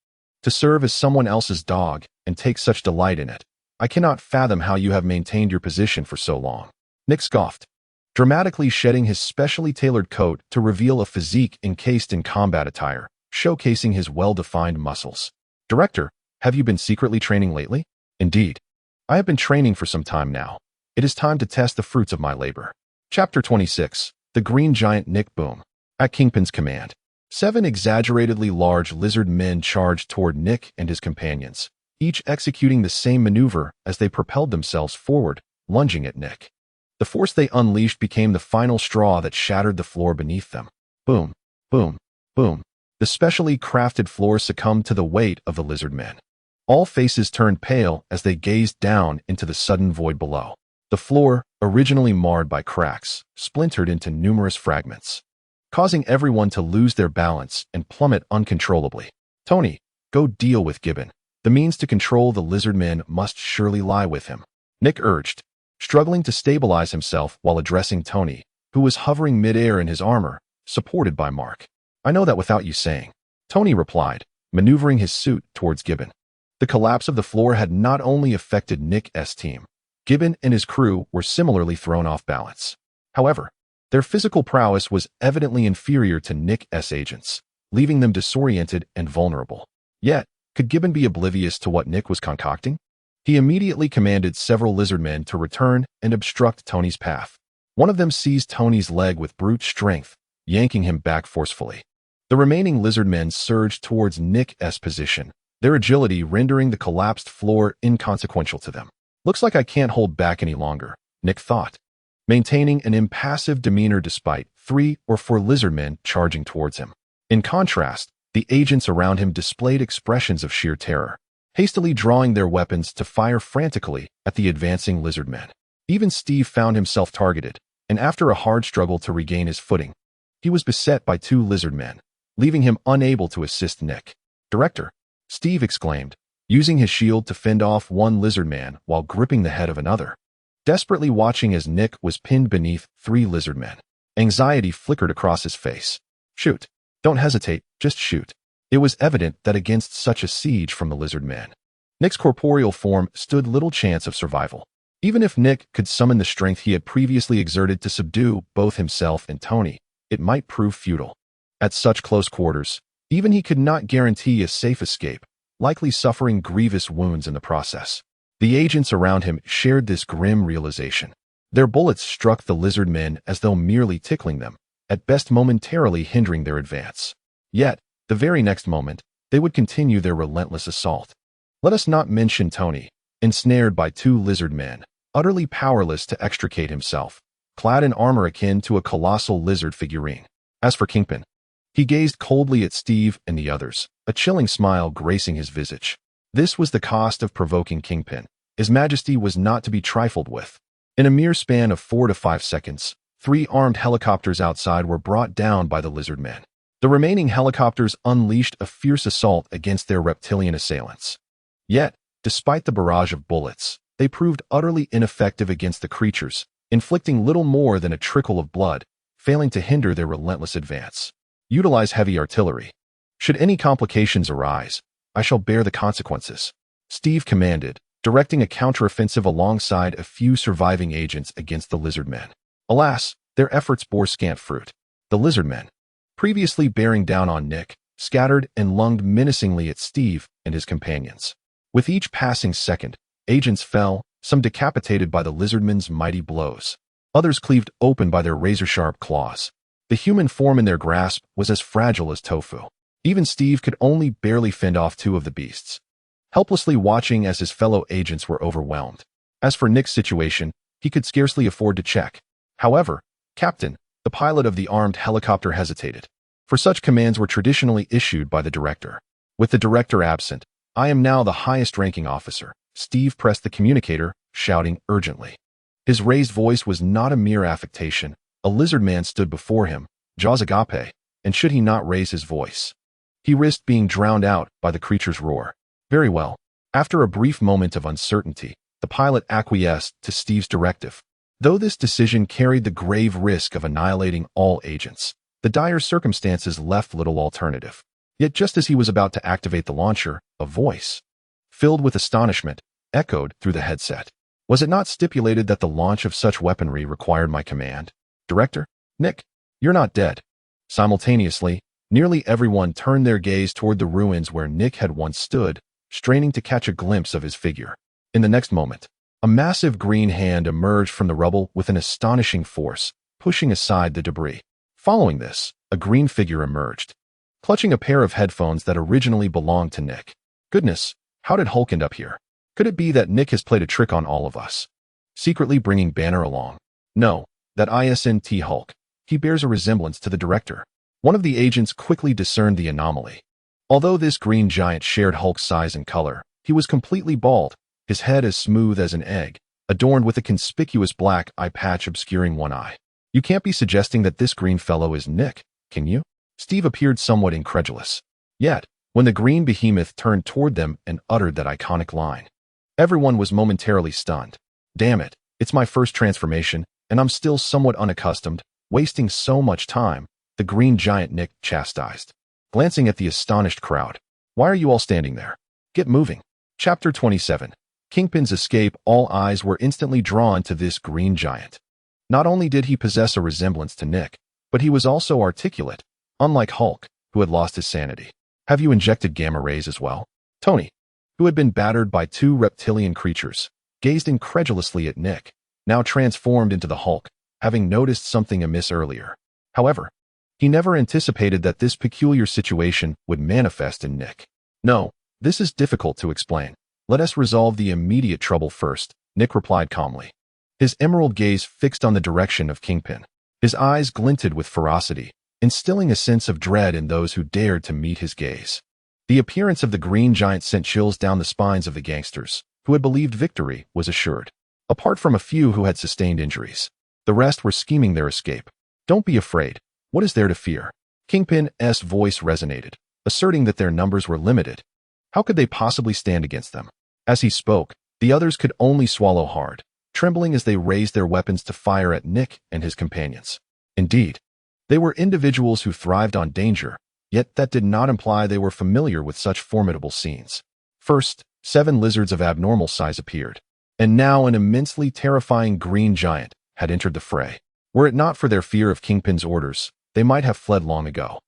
To serve as someone else's dog and take such delight in it. I cannot fathom how you have maintained your position for so long. Nick scoffed, dramatically shedding his specially tailored coat to reveal a physique encased in combat attire, showcasing his well-defined muscles. Director, have you been secretly training lately? Indeed. I have been training for some time now. It is time to test the fruits of my labor. Chapter 26. The Green Giant Nick Boom. At Kingpin's command, 7 exaggeratedly large lizard men charged toward Nick and his companions, each executing the same maneuver as they propelled themselves forward, lunging at Nick. The force they unleashed became the final straw that shattered the floor beneath them. Boom, boom, boom. The specially crafted floor succumbed to the weight of the lizard men. All faces turned pale as they gazed down into the sudden void below. The floor, originally marred by cracks, splintered into numerous fragments, causing everyone to lose their balance and plummet uncontrollably. Tony, go deal with Gibbon. The means to control the lizard men must surely lie with him. Nick urged, struggling to stabilize himself while addressing Tony, who was hovering midair in his armor, supported by Mark. I know that without you saying. Tony replied, maneuvering his suit towards Gibbon. The collapse of the floor had not only affected Nick's team. Gibbon and his crew were similarly thrown off balance. However, their physical prowess was evidently inferior to Nick's agents, leaving them disoriented and vulnerable. Yet, could Gibbon be oblivious to what Nick was concocting? He immediately commanded several lizard men to return and obstruct Tony's path. One of them seized Tony's leg with brute strength, yanking him back forcefully. The remaining lizard men surged towards Nick's position, their agility rendering the collapsed floor inconsequential to them. Looks like I can't hold back any longer, Nick thought, maintaining an impassive demeanor despite 3 or 4 lizard men charging towards him. In contrast, the agents around him displayed expressions of sheer terror, hastily drawing their weapons to fire frantically at the advancing lizard men. Even Steve found himself targeted, and after a hard struggle to regain his footing, he was beset by 2 lizard men, leaving him unable to assist Nick. Director, Steve exclaimed, using his shield to fend off one lizard man while gripping the head of another, desperately watching as Nick was pinned beneath 3 lizard men. Anxiety flickered across his face. Shoot. Don't hesitate, just shoot. It was evident that against such a siege from the lizard men, Nick's corporeal form stood little chance of survival. Even if Nick could summon the strength he had previously exerted to subdue both himself and Tony, it might prove futile. At such close quarters, even he could not guarantee a safe escape, likely suffering grievous wounds in the process. The agents around him shared this grim realization. Their bullets struck the lizard men as though merely tickling them, at best momentarily hindering their advance. Yet, the very next moment, they would continue their relentless assault. Let us not mention Tony, ensnared by 2 lizard men, utterly powerless to extricate himself, clad in armor akin to a colossal lizard figurine. As for Kingpin, he gazed coldly at Steve and the others, a chilling smile gracing his visage. This was the cost of provoking Kingpin. His Majesty was not to be trifled with. In a mere span of 4 to 5 seconds, 3 armed helicopters outside were brought down by the lizard men. The remaining helicopters unleashed a fierce assault against their reptilian assailants. Yet, despite the barrage of bullets, they proved utterly ineffective against the creatures, inflicting little more than a trickle of blood, failing to hinder their relentless advance. Utilize heavy artillery. Should any complications arise, I shall bear the consequences, Steve commanded, directing a counteroffensive alongside a few surviving agents against the lizard men. Alas, their efforts bore scant fruit. The lizard men, previously bearing down on Nick, scattered and lunged menacingly at Steve and his companions. With each passing second, agents fell, some decapitated by the lizardmen's mighty blows, others cleaved open by their razor-sharp claws. The human form in their grasp was as fragile as tofu. Even Steve could only barely fend off 2 of the beasts, helplessly watching as his fellow agents were overwhelmed. As for Nick's situation, he could scarcely afford to check. However, Captain, the pilot of the armed helicopter hesitated. For such commands were traditionally issued by the director. With the director absent, I am now the highest-ranking officer. Steve pressed the communicator, shouting urgently. His raised voice was not a mere affectation. A lizard man stood before him, jaws agape, and should he not raise his voice, he risked being drowned out by the creature's roar. Very well. After a brief moment of uncertainty, the pilot acquiesced to Steve's directive. Though this decision carried the grave risk of annihilating all agents, the dire circumstances left little alternative. Yet just as he was about to activate the launcher, a voice, filled with astonishment, echoed through the headset. Was it not stipulated that the launch of such weaponry required my command? Director? Nick, you're not dead. Simultaneously, nearly everyone turned their gaze toward the ruins where Nick had once stood, straining to catch a glimpse of his figure. In the next moment, a massive green hand emerged from the rubble with an astonishing force, pushing aside the debris. Following this, a green figure emerged, clutching a pair of headphones that originally belonged to Nick. Goodness, how did Hulk end up here? Could it be that Nick has played a trick on all of us, secretly bringing Banner along? No, that isn't Hulk. He bears a resemblance to the director. One of the agents quickly discerned the anomaly. Although this green giant shared Hulk's size and color, he was completely bald, his head as smooth as an egg, adorned with a conspicuous black eye patch obscuring one eye. You can't be suggesting that this green fellow is Nick, can you? Steve appeared somewhat incredulous. Yet, when the green behemoth turned toward them and uttered that iconic line, everyone was momentarily stunned. Damn it, it's my first transformation, and I'm still somewhat unaccustomed, wasting so much time, the green giant Nick chastised, glancing at the astonished crowd. Why are you all standing there? Get moving. Chapter 27. Kingpin's escape. All eyes were instantly drawn to this green giant. Not only did he possess a resemblance to Nick, but he was also articulate, unlike Hulk, who had lost his sanity. Have you injected gamma rays as well? Tony, who had been battered by two reptilian creatures, gazed incredulously at Nick, now transformed into the Hulk, having noticed something amiss earlier. However, he never anticipated that this peculiar situation would manifest in Nick. No, this is difficult to explain. Let us resolve the immediate trouble first, Nick replied calmly. His emerald gaze fixed on the direction of Kingpin. His eyes glinted with ferocity, instilling a sense of dread in those who dared to meet his gaze. The appearance of the green giant sent chills down the spines of the gangsters, who had believed victory was assured. Apart from a few who had sustained injuries, the rest were scheming their escape. Don't be afraid. What is there to fear? Kingpin's voice resonated, asserting that their numbers were limited. How could they possibly stand against them? As he spoke, the others could only swallow hard, trembling as they raised their weapons to fire at Nick and his companions. Indeed, they were individuals who thrived on danger, yet that did not imply they were familiar with such formidable scenes. First, 7 lizards of abnormal size appeared, and now an immensely terrifying green giant had entered the fray. Were it not for their fear of Kingpin's orders, they might have fled long ago.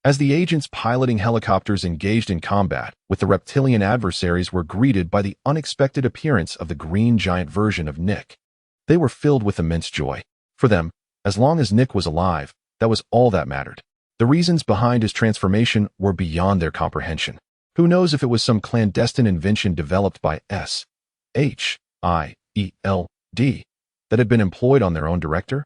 As the agents piloting helicopters engaged in combat with the reptilian adversaries were greeted by the unexpected appearance of the green giant version of Nick, they were filled with immense joy. For them, as long as Nick was alive, that was all that mattered. The reasons behind his transformation were beyond their comprehension. Who knows if it was some clandestine invention developed by SHIELD that had been employed on their own director?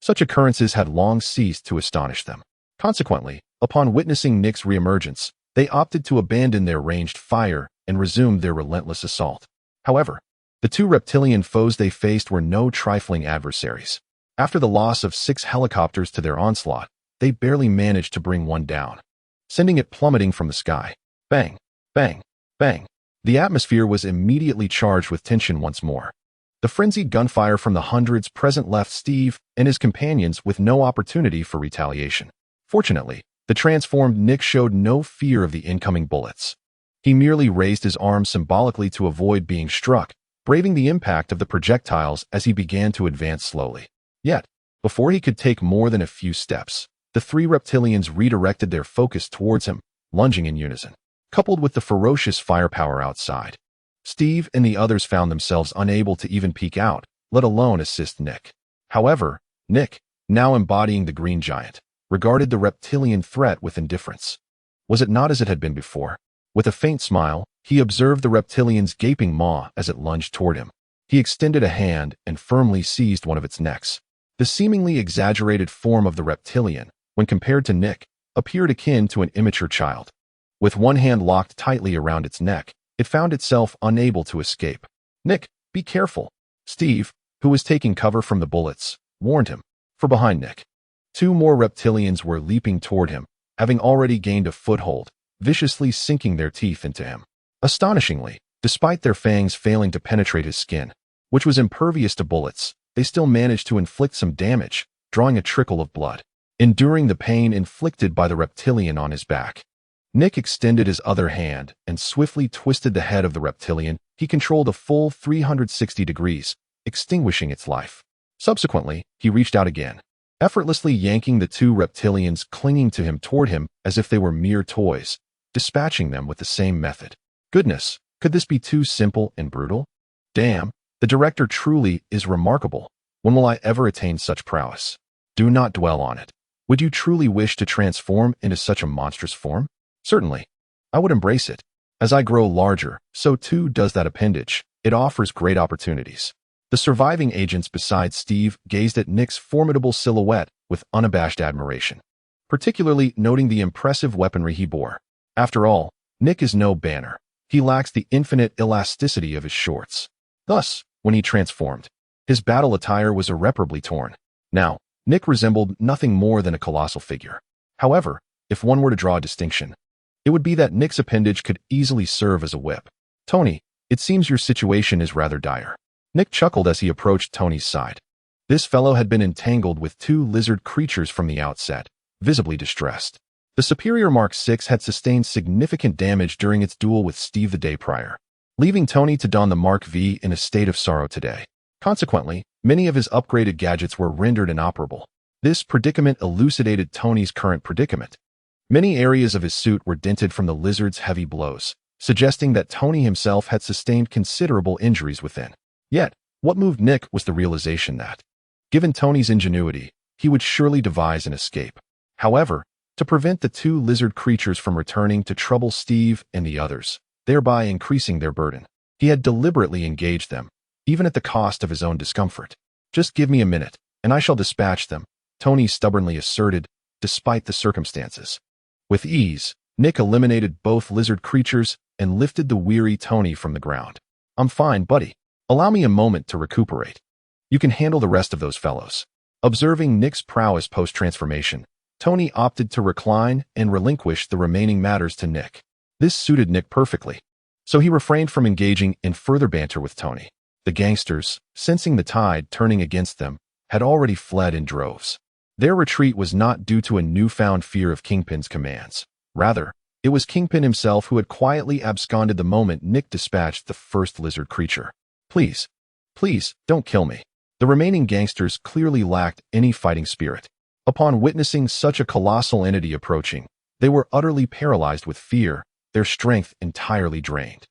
Such occurrences had long ceased to astonish them. Consequently, upon witnessing Nick's reemergence, they opted to abandon their ranged fire and resumed their relentless assault. However, the 2 reptilian foes they faced were no trifling adversaries. After the loss of 6 helicopters to their onslaught, they barely managed to bring one down, sending it plummeting from the sky. Bang, bang, bang. The atmosphere was immediately charged with tension once more. The frenzied gunfire from the hundreds present left Steve and his companions with no opportunity for retaliation. Fortunately, the transformed Nick showed no fear of the incoming bullets. He merely raised his arms symbolically to avoid being struck, braving the impact of the projectiles as he began to advance slowly. Yet, before he could take more than a few steps, the 3 reptilians redirected their focus towards him, lunging in unison. Coupled with the ferocious firepower outside, Steve and the others found themselves unable to even peek out, let alone assist Nick. However, Nick, now embodying the green giant, regarded the reptilian threat with indifference. Was it not as it had been before? With a faint smile, he observed the reptilian's gaping maw as it lunged toward him. He extended a hand and firmly seized one of its necks. The seemingly exaggerated form of the reptilian, when compared to Nick, appeared akin to an immature child. With one hand locked tightly around its neck, it found itself unable to escape. "Nick, be careful," Steve, who was taking cover from the bullets, warned him. For behind Nick, two more reptilians were leaping toward him, having already gained a foothold, viciously sinking their teeth into him. Astonishingly, despite their fangs failing to penetrate his skin, which was impervious to bullets, they still managed to inflict some damage, drawing a trickle of blood. Enduring the pain inflicted by the reptilian on his back, Nick extended his other hand and swiftly twisted the head of the reptilian. He controlled a full 360 degrees, extinguishing its life. Subsequently, he reached out again, effortlessly yanking the two reptilians clinging to him toward him as if they were mere toys, dispatching them with the same method. Goodness, could this be too simple and brutal? Damn, the director truly is remarkable. When will I ever attain such prowess? Do not dwell on it. Would you truly wish to transform into such a monstrous form? Certainly. I would embrace it. As I grow larger, so too does that appendage. It offers great opportunities. The surviving agents besides Steve gazed at Nick's formidable silhouette with unabashed admiration, particularly noting the impressive weaponry he bore. After all, Nick is no Banner. He lacks the infinite elasticity of his shorts. Thus, when he transformed, his battle attire was irreparably torn. Now, Nick resembled nothing more than a colossal figure. However, if one were to draw a distinction, it would be that Nick's appendage could easily serve as a whip. "Tony, it seems your situation is rather dire." Nick chuckled as he approached Tony's side. This fellow had been entangled with two lizard creatures from the outset, visibly distressed. The Superior Mark VI had sustained significant damage during its duel with Steve the day prior, leaving Tony to don the Mark V in a state of sorrow today. Consequently, many of his upgraded gadgets were rendered inoperable. This predicament elucidated Tony's current predicament. Many areas of his suit were dented from the lizard's heavy blows, suggesting that Tony himself had sustained considerable injuries within. Yet, what moved Nick was the realization that, given Tony's ingenuity, he would surely devise an escape. However, to prevent the two lizard creatures from returning to trouble Steve and the others, thereby increasing their burden, he had deliberately engaged them, even at the cost of his own discomfort. "Just give me a minute, and I shall dispatch them," Tony stubbornly asserted, despite the circumstances. With ease, Nick eliminated both lizard creatures and lifted the weary Tony from the ground. "I'm fine, buddy. Allow me a moment to recuperate. You can handle the rest of those fellows." Observing Nick's prowess post-transformation, Tony opted to recline and relinquish the remaining matters to Nick. This suited Nick perfectly, so he refrained from engaging in further banter with Tony. The gangsters, sensing the tide turning against them, had already fled in droves. Their retreat was not due to a newfound fear of Kingpin's commands. Rather, it was Kingpin himself who had quietly absconded the moment Nick dispatched the first lizard creature. Please, don't kill me." The remaining gangsters clearly lacked any fighting spirit. Upon witnessing such a colossal entity approaching, they were utterly paralyzed with fear, their strength entirely drained.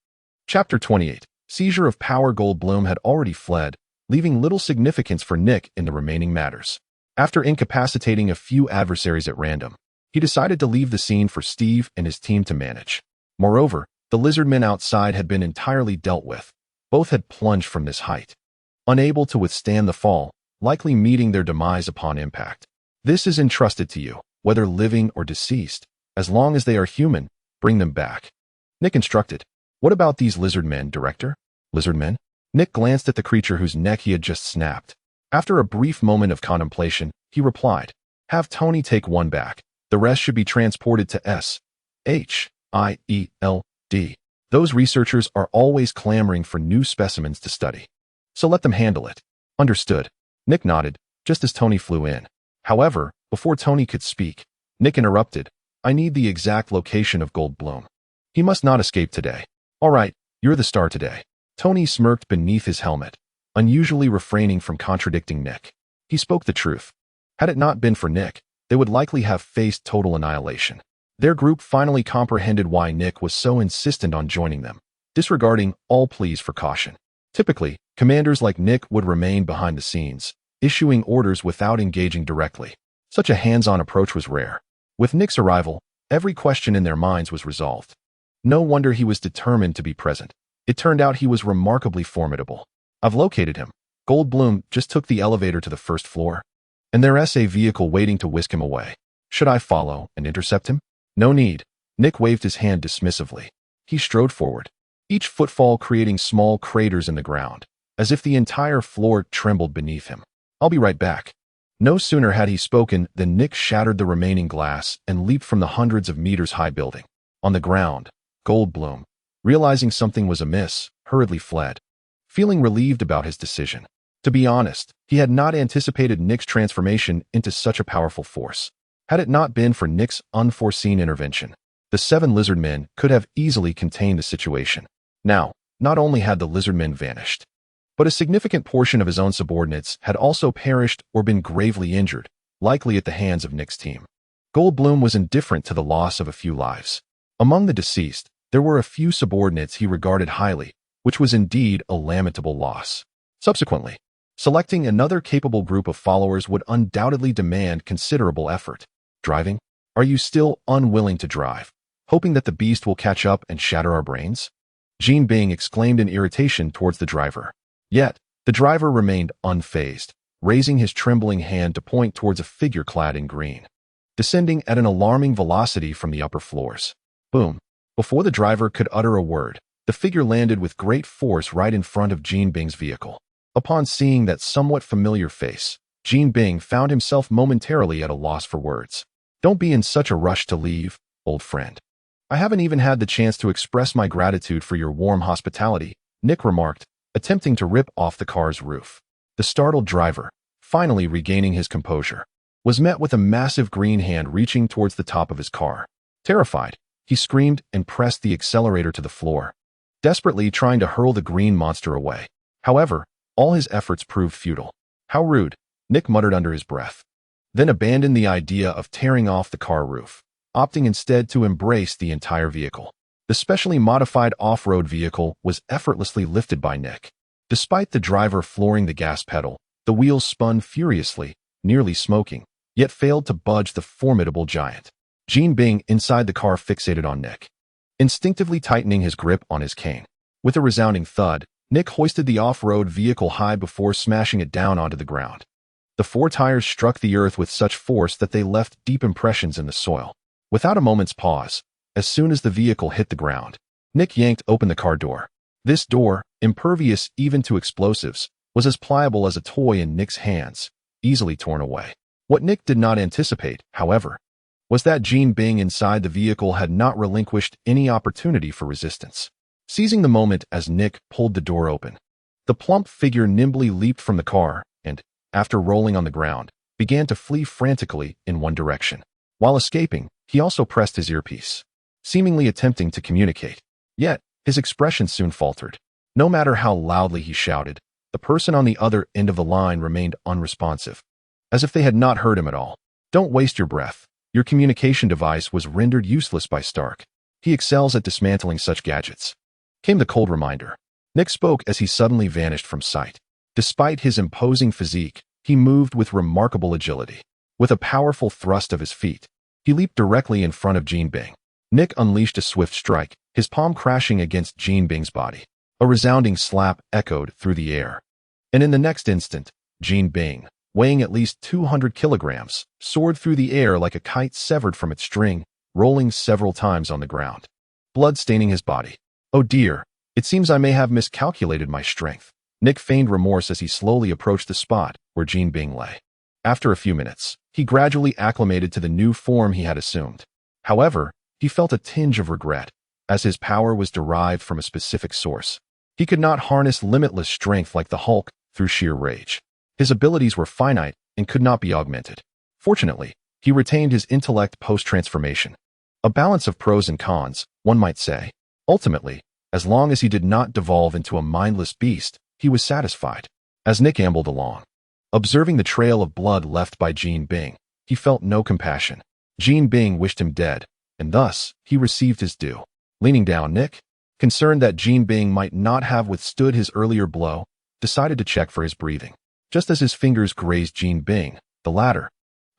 Chapter 28. Seizure of Power. Goldblum had already fled, leaving little significance for Nick in the remaining matters. After incapacitating a few adversaries at random, he decided to leave the scene for Steve and his team to manage. Moreover, the lizardmen outside had been entirely dealt with. Both had plunged from this height, unable to withstand the fall, likely meeting their demise upon impact. "This is entrusted to you, whether living or deceased. As long as they are human, bring them back," Nick instructed. "What about these lizard men, Director?" "Lizard men?" Nick glanced at the creature whose neck he had just snapped. After a brief moment of contemplation, he replied, "Have Tony take one back. The rest should be transported to SHIELD. Those researchers are always clamoring for new specimens to study. So let them handle it." "Understood." Nick nodded, just as Tony flew in. However, before Tony could speak, Nick interrupted. "I need the exact location of Goldblum. He must not escape today." "All right, you're the star today." Tony smirked beneath his helmet, unusually refraining from contradicting Nick. He spoke the truth. Had it not been for Nick, they would likely have faced total annihilation. Their group finally comprehended why Nick was so insistent on joining them, disregarding all pleas for caution. Typically, commanders like Nick would remain behind the scenes, issuing orders without engaging directly. Such a hands-on approach was rare. With Nick's arrival, every question in their minds was resolved. No wonder he was determined to be present. It turned out he was remarkably formidable. "I've located him." Goldblum just took the elevator to the first floor. and there's a vehicle waiting to whisk him away. Should I follow and intercept him? No need. Nick waved his hand dismissively. He strode forward, each footfall creating small craters in the ground, as if the entire floor trembled beneath him. I'll be right back. No sooner had he spoken than Nick shattered the remaining glass and leaped from the hundreds of meters high building. On the ground, Goldblum, realizing something was amiss, hurriedly fled, feeling relieved about his decision. To be honest, he had not anticipated Nick's transformation into such a powerful force. Had it not been for Nick's unforeseen intervention, the 7 lizardmen could have easily contained the situation. Now, not only had the lizardmen vanished, but a significant portion of his own subordinates had also perished or been gravely injured, likely at the hands of Nick's team. Goldblum was indifferent to the loss of a few lives. Among the deceased, there were a few subordinates he regarded highly, which was indeed a lamentable loss. Subsequently, selecting another capable group of followers would undoubtedly demand considerable effort. Driving? Are you still unwilling to drive, hoping that the beast will catch up and shatter our brains? Jean Bing exclaimed in irritation towards the driver. Yet, the driver remained unfazed, raising his trembling hand to point towards a figure clad in green, descending at an alarming velocity from the upper floors. Boom. Before the driver could utter a word, the figure landed with great force right in front of Jean Bing's vehicle. Upon seeing that somewhat familiar face, Jean Bing found himself momentarily at a loss for words. Don't be in such a rush to leave, old friend. I haven't even had the chance to express my gratitude for your warm hospitality, Nick remarked, attempting to rip off the car's roof. The startled driver, finally regaining his composure, was met with a massive green hand reaching towards the top of his car. Terrified, he screamed and pressed the accelerator to the floor, desperately trying to hurl the green monster away. However, all his efforts proved futile. How rude, Nick muttered under his breath, then abandoned the idea of tearing off the car roof, opting instead to embrace the entire vehicle. The specially modified off-road vehicle was effortlessly lifted by Nick. Despite the driver flooring the gas pedal, the wheels spun furiously, nearly smoking, yet failed to budge the formidable giant. Jean Bing inside the car fixated on Nick, instinctively tightening his grip on his cane. With a resounding thud, Nick hoisted the off-road vehicle high before smashing it down onto the ground. The 4 tires struck the earth with such force that they left deep impressions in the soil. Without a moment's pause, as soon as the vehicle hit the ground, Nick yanked open the car door. This door, impervious even to explosives, was as pliable as a toy in Nick's hands, easily torn away. What Nick did not anticipate, however, was that Jean Bing inside the vehicle had not relinquished any opportunity for resistance. Seizing the moment as Nick pulled the door open, the plump figure nimbly leaped from the car and, after rolling on the ground, began to flee frantically in one direction. While escaping, he also pressed his earpiece, seemingly attempting to communicate. Yet, his expression soon faltered. No matter how loudly he shouted, the person on the other end of the line remained unresponsive, as if they had not heard him at all. Don't waste your breath. Your communication device was rendered useless by Stark. He excels at dismantling such gadgets. Came the cold reminder. Nick spoke as he suddenly vanished from sight. Despite his imposing physique, he moved with remarkable agility. With a powerful thrust of his feet, he leaped directly in front of Jean Bing. Nick unleashed a swift strike, his palm crashing against Jean Bing's body. A resounding slap echoed through the air. And in the next instant, Jean Bing, weighing at least 200 kilograms, soared through the air like a kite severed from its string, rolling several times on the ground, blood staining his body. Oh dear, it seems I may have miscalculated my strength. Nick feigned remorse as he slowly approached the spot where Jean Bing lay. After a few minutes, he gradually acclimated to the new form he had assumed. However, he felt a tinge of regret, as his power was derived from a specific source. He could not harness limitless strength like the Hulk through sheer rage. His abilities were finite and could not be augmented. Fortunately, he retained his intellect post-transformation. A balance of pros and cons, one might say. Ultimately, as long as he did not devolve into a mindless beast, he was satisfied. As Nick ambled along, observing the trail of blood left by Jean Bing, he felt no compassion. Jean Bing wished him dead, and thus, he received his due. Leaning down, Nick, concerned that Jean Bing might not have withstood his earlier blow, decided to check for his breathing. Just as his fingers grazed Jean Bing, the latter,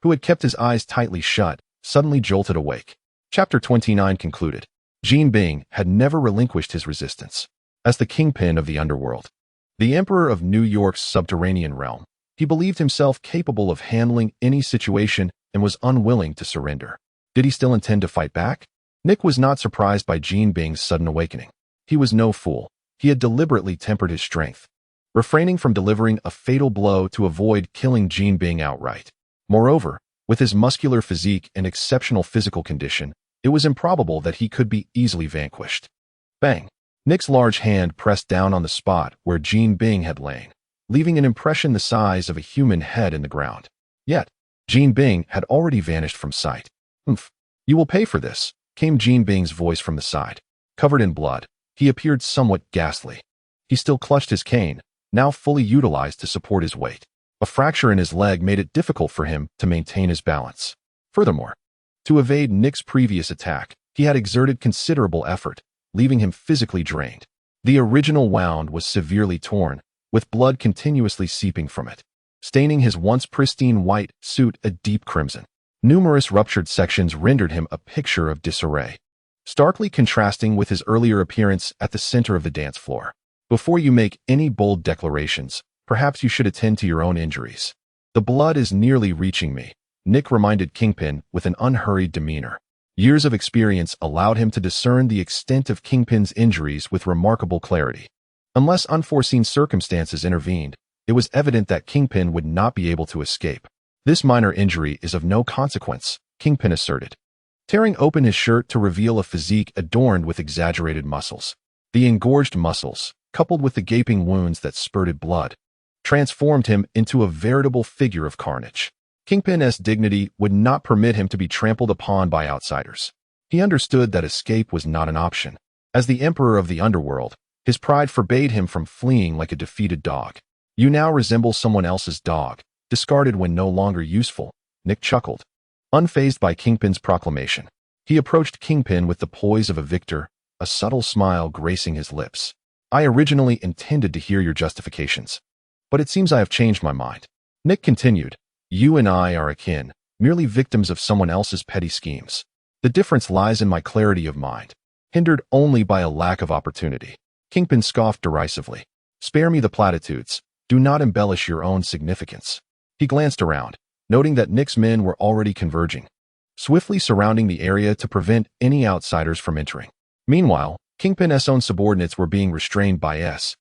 who had kept his eyes tightly shut, suddenly jolted awake. Chapter 29 concluded. Jean Bing had never relinquished his resistance. As the kingpin of the underworld, the emperor of New York's subterranean realm, He believed himself capable of handling any situation and was unwilling to surrender. Did he still intend to fight back? Nick was not surprised by Jean Bing's sudden awakening. He was no fool. He had deliberately tempered his strength, refraining from delivering a fatal blow to avoid killing Jean Bing outright. Moreover, with his muscular physique and exceptional physical condition, it was improbable that he could be easily vanquished. Bang! Nick's large hand pressed down on the spot where Jean Bing had lain, leaving an impression the size of a human head in the ground. Yet, Jean Bing had already vanished from sight. "Humph! You will pay for this," came Jean Bing's voice from the side. Covered in blood, he appeared somewhat ghastly. He still clutched his cane, now fully utilized to support his weight. A fracture in his leg made it difficult for him to maintain his balance. Furthermore, to evade Nick's previous attack, he had exerted considerable effort, leaving him physically drained. The original wound was severely torn, with blood continuously seeping from it, staining his once pristine white suit a deep crimson. Numerous ruptured sections rendered him a picture of disarray, starkly contrasting with his earlier appearance at the center of the dance floor. Before you make any bold declarations, perhaps you should attend to your own injuries. The blood is nearly reaching me, Nick reminded Kingpin with an unhurried demeanor. Years of experience allowed him to discern the extent of Kingpin's injuries with remarkable clarity. Unless unforeseen circumstances intervened, it was evident that Kingpin would not be able to escape. "This minor injury is of no consequence," Kingpin asserted, tearing open his shirt to reveal a physique adorned with exaggerated muscles. The engorged muscles, coupled with the gaping wounds that spurted blood, transformed him into a veritable figure of carnage. Kingpin's dignity would not permit him to be trampled upon by outsiders. He understood that escape was not an option. As the emperor of the underworld, his pride forbade him from fleeing like a defeated dog. "You now resemble someone else's dog, discarded when no longer useful," Nick chuckled. Unfazed by Kingpin's proclamation, he approached Kingpin with the poise of a victor, a subtle smile gracing his lips. "I originally intended to hear your justifications, but it seems I have changed my mind." Nick continued, "You and I are akin, merely victims of someone else's petty schemes. The difference lies in my clarity of mind, hindered only by a lack of opportunity." Kingpin scoffed derisively. "Spare me the platitudes. Do not embellish your own significance." He glanced around, noting that Nick's men were already converging, swiftly surrounding the area to prevent any outsiders from entering. Meanwhile, Kingpin's own subordinates were being restrained by S.H.I.E.L.D.,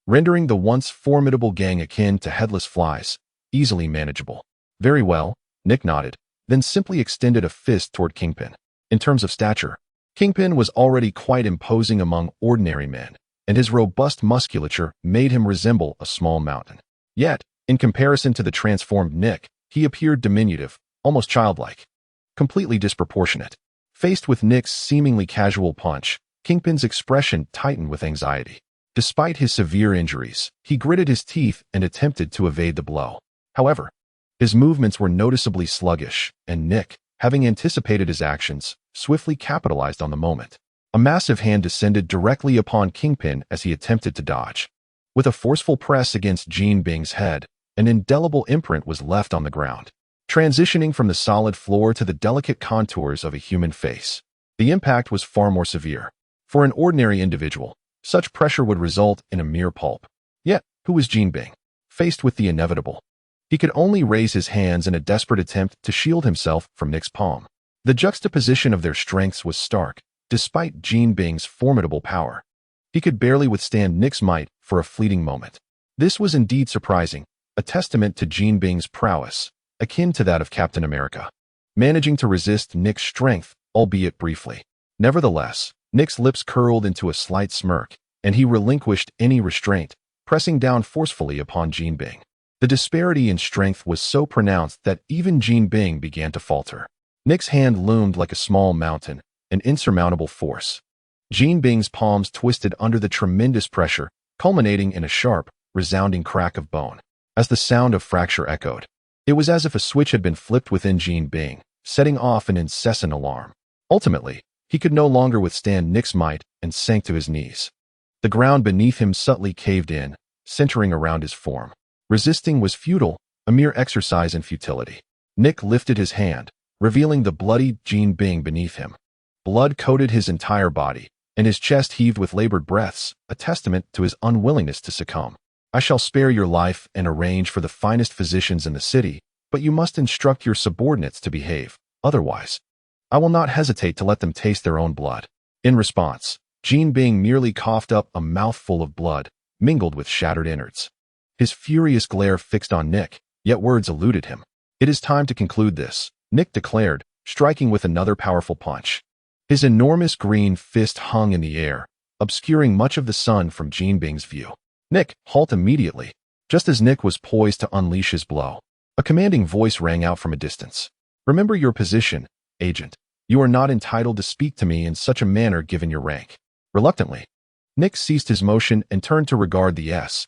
rendering the once formidable gang akin to headless flies, easily manageable. "Very well," Nick nodded, then simply extended a fist toward Kingpin. In terms of stature, Kingpin was already quite imposing among ordinary men, and his robust musculature made him resemble a small mountain. Yet, in comparison to the transformed Nick, he appeared diminutive, almost childlike, completely disproportionate. Faced with Nick's seemingly casual punch, Kingpin's expression tightened with anxiety. Despite his severe injuries, he gritted his teeth and attempted to evade the blow. However, his movements were noticeably sluggish, and Nick, having anticipated his actions, swiftly capitalized on the moment. A massive hand descended directly upon Kingpin as he attempted to dodge. With a forceful press against Jean Bing's head, an indelible imprint was left on the ground, transitioning from the solid floor to the delicate contours of a human face. The impact was far more severe. For an ordinary individual, such pressure would result in a mere pulp. Yet, who was Jean Bing? Faced with the inevitable, he could only raise his hands in a desperate attempt to shield himself from Nick's palm. The juxtaposition of their strengths was stark, despite Jean Bing's formidable power. He could barely withstand Nick's might for a fleeting moment. This was indeed surprising, a testament to Jean Bing's prowess, akin to that of Captain America, managing to resist Nick's strength, albeit briefly. Nevertheless, Nick's lips curled into a slight smirk, and he relinquished any restraint, pressing down forcefully upon Jean Bing. The disparity in strength was so pronounced that even Jean Bing began to falter. Nick's hand loomed like a small mountain, an insurmountable force. Jean Bing's palms twisted under the tremendous pressure, culminating in a sharp, resounding crack of bone. As the sound of fracture echoed, it was as if a switch had been flipped within Jean Bing, setting off an incessant alarm. Ultimately, he could no longer withstand Nick's might and sank to his knees. The ground beneath him subtly caved in, centering around his form. Resisting was futile, a mere exercise in futility. Nick lifted his hand, revealing the bloody Jean Bing beneath him. Blood coated his entire body, and his chest heaved with labored breaths, a testament to his unwillingness to succumb. I shall spare your life and arrange for the finest physicians in the city, but you must instruct your subordinates to behave. Otherwise, I will not hesitate to let them taste their own blood. In response, Jean Bing merely coughed up a mouthful of blood, mingled with shattered innards. His furious glare fixed on Nick, yet words eluded him. It is time to conclude this, Nick declared, striking with another powerful punch. His enormous green fist hung in the air, obscuring much of the sun from Jean Bing's view. Nick, halt immediately. Just as Nick was poised to unleash his blow, a commanding voice rang out from a distance. Remember your position, Agent. You are not entitled to speak to me in such a manner given your rank. Reluctantly, Nick ceased his motion and turned to regard the S.H.I.E.L.D.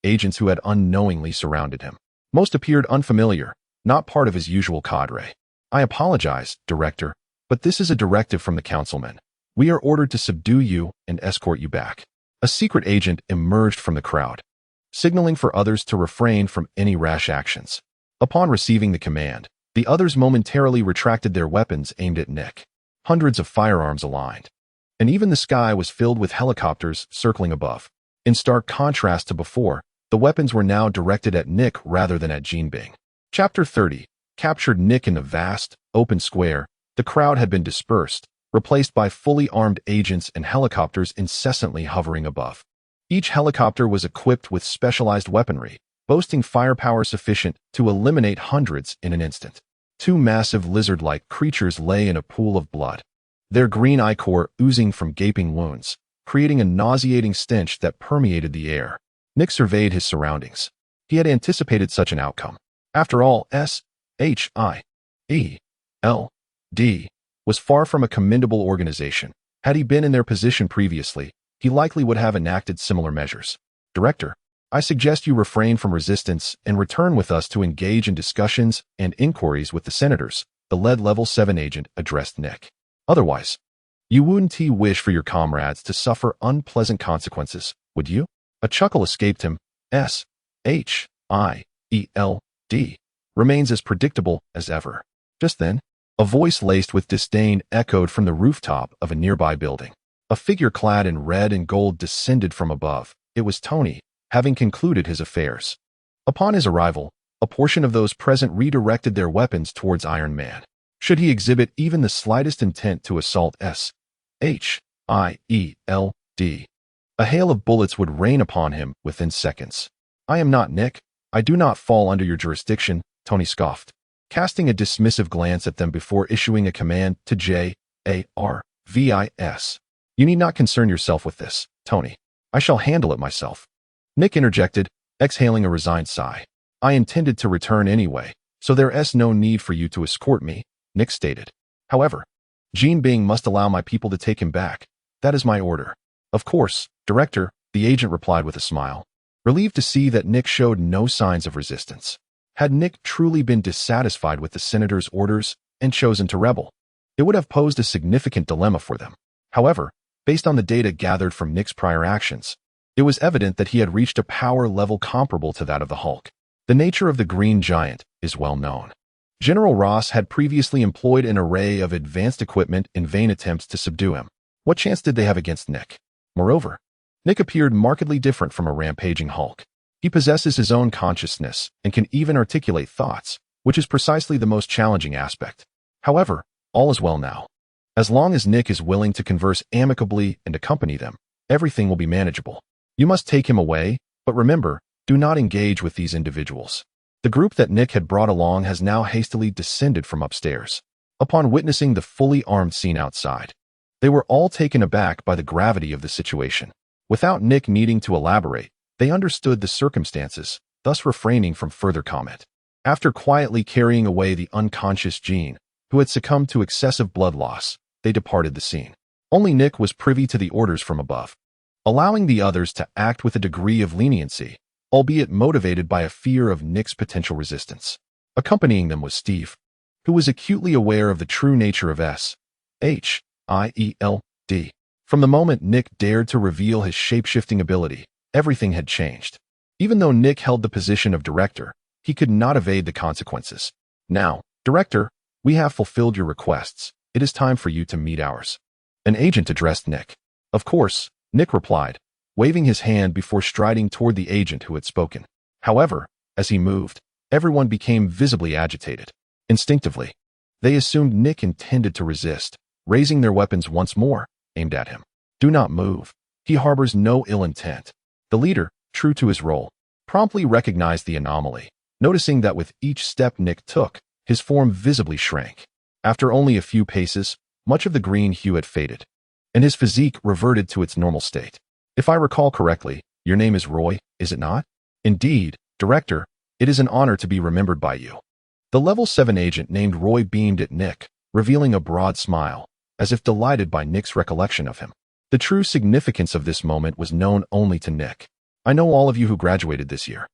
agents who had unknowingly surrounded him. Most appeared unfamiliar, not part of his usual cadre. I apologize, Director, but this is a directive from the councilman. We are ordered to subdue you and escort you back. A secret agent emerged from the crowd, signaling for others to refrain from any rash actions. Upon receiving the command, the others momentarily retracted their weapons aimed at Nick. Hundreds of firearms aligned, and even the sky was filled with helicopters circling above. In stark contrast to before, the weapons were now directed at Nick rather than at Jean Bing. Chapter 30 captured Nick in the vast, open square. The crowd had been dispersed, replaced by fully armed agents and helicopters incessantly hovering above. Each helicopter was equipped with specialized weaponry, boasting firepower sufficient to eliminate hundreds in an instant. Two massive lizard-like creatures lay in a pool of blood, their green ichor oozing from gaping wounds, creating a nauseating stench that permeated the air. Nick surveyed his surroundings. He had anticipated such an outcome. After all, S.H.I.E.L.D. was far from a commendable organization. Had he been in their position previously, he likely would have enacted similar measures. Director, I suggest you refrain from resistance and return with us to engage in discussions and inquiries with the senators, the lead Level 7 agent addressed Nick. Otherwise, you wouldn't wish for your comrades to suffer unpleasant consequences, would you? A chuckle escaped him. S.H.I.E.L.D. remains as predictable as ever. Just then, a voice laced with disdain echoed from the rooftop of a nearby building. A figure clad in red and gold descended from above. It was Tony, having concluded his affairs. Upon his arrival, a portion of those present redirected their weapons towards Iron Man. Should he exhibit even the slightest intent to assault S.H.I.E.L.D., a hail of bullets would rain upon him within seconds. I am not Nick. I do not fall under your jurisdiction, Tony scoffed, casting a dismissive glance at them before issuing a command to J.A.R.V.I.S. You need not concern yourself with this, Tony. I shall handle it myself. Nick interjected, exhaling a resigned sigh. I intended to return anyway, so there's no need for you to escort me, Nick stated. However, Jean Bing must allow my people to take him back. That is my order. Of course, Director, the agent replied with a smile, relieved to see that Nick showed no signs of resistance. Had Nick truly been dissatisfied with the senator's orders and chosen to rebel, it would have posed a significant dilemma for them. However, based on the data gathered from Nick's prior actions, it was evident that he had reached a power level comparable to that of the Hulk. The nature of the Green Giant is well known. General Ross had previously employed an array of advanced equipment in vain attempts to subdue him. What chance did they have against Nick? Moreover, Nick appeared markedly different from a rampaging Hulk. He possesses his own consciousness and can even articulate thoughts, which is precisely the most challenging aspect. However, all is well now. As long as Nick is willing to converse amicably and accompany them, everything will be manageable. You must take him away, but remember, do not engage with these individuals. The group that Nick had brought along has now hastily descended from upstairs. Upon witnessing the fully armed scene outside, they were all taken aback by the gravity of the situation. Without Nick needing to elaborate, they understood the circumstances, thus refraining from further comment. After quietly carrying away the unconscious Jean, who had succumbed to excessive blood loss, they departed the scene. Only Nick was privy to the orders from above, allowing the others to act with a degree of leniency, albeit motivated by a fear of Nick's potential resistance. Accompanying them was Steve, who was acutely aware of the true nature of S.H.I.E.L.D. From the moment Nick dared to reveal his shape-shifting ability, everything had changed. Even though Nick held the position of director, he could not evade the consequences. Now, Director, we have fulfilled your requests. it is time for you to meet ours. An agent addressed Nick. Of course, Nick replied, waving his hand before striding toward the agent who had spoken. However, as he moved, everyone became visibly agitated. Instinctively, they assumed Nick intended to resist, raising their weapons once more, aimed at him. Do not move. He harbors no ill intent. The leader, true to his role, promptly recognized the anomaly, noticing that with each step Nick took, his form visibly shrank. After only a few paces, much of the green hue had faded, and his physique reverted to its normal state. If I recall correctly, your name is Roy, is it not? Indeed, Director, it is an honor to be remembered by you. The Level 7 agent named Roy beamed at Nick, revealing a broad smile, as if delighted by Nick's recollection of him. The true significance of this moment was known only to Nick. I know all of you who graduated this year,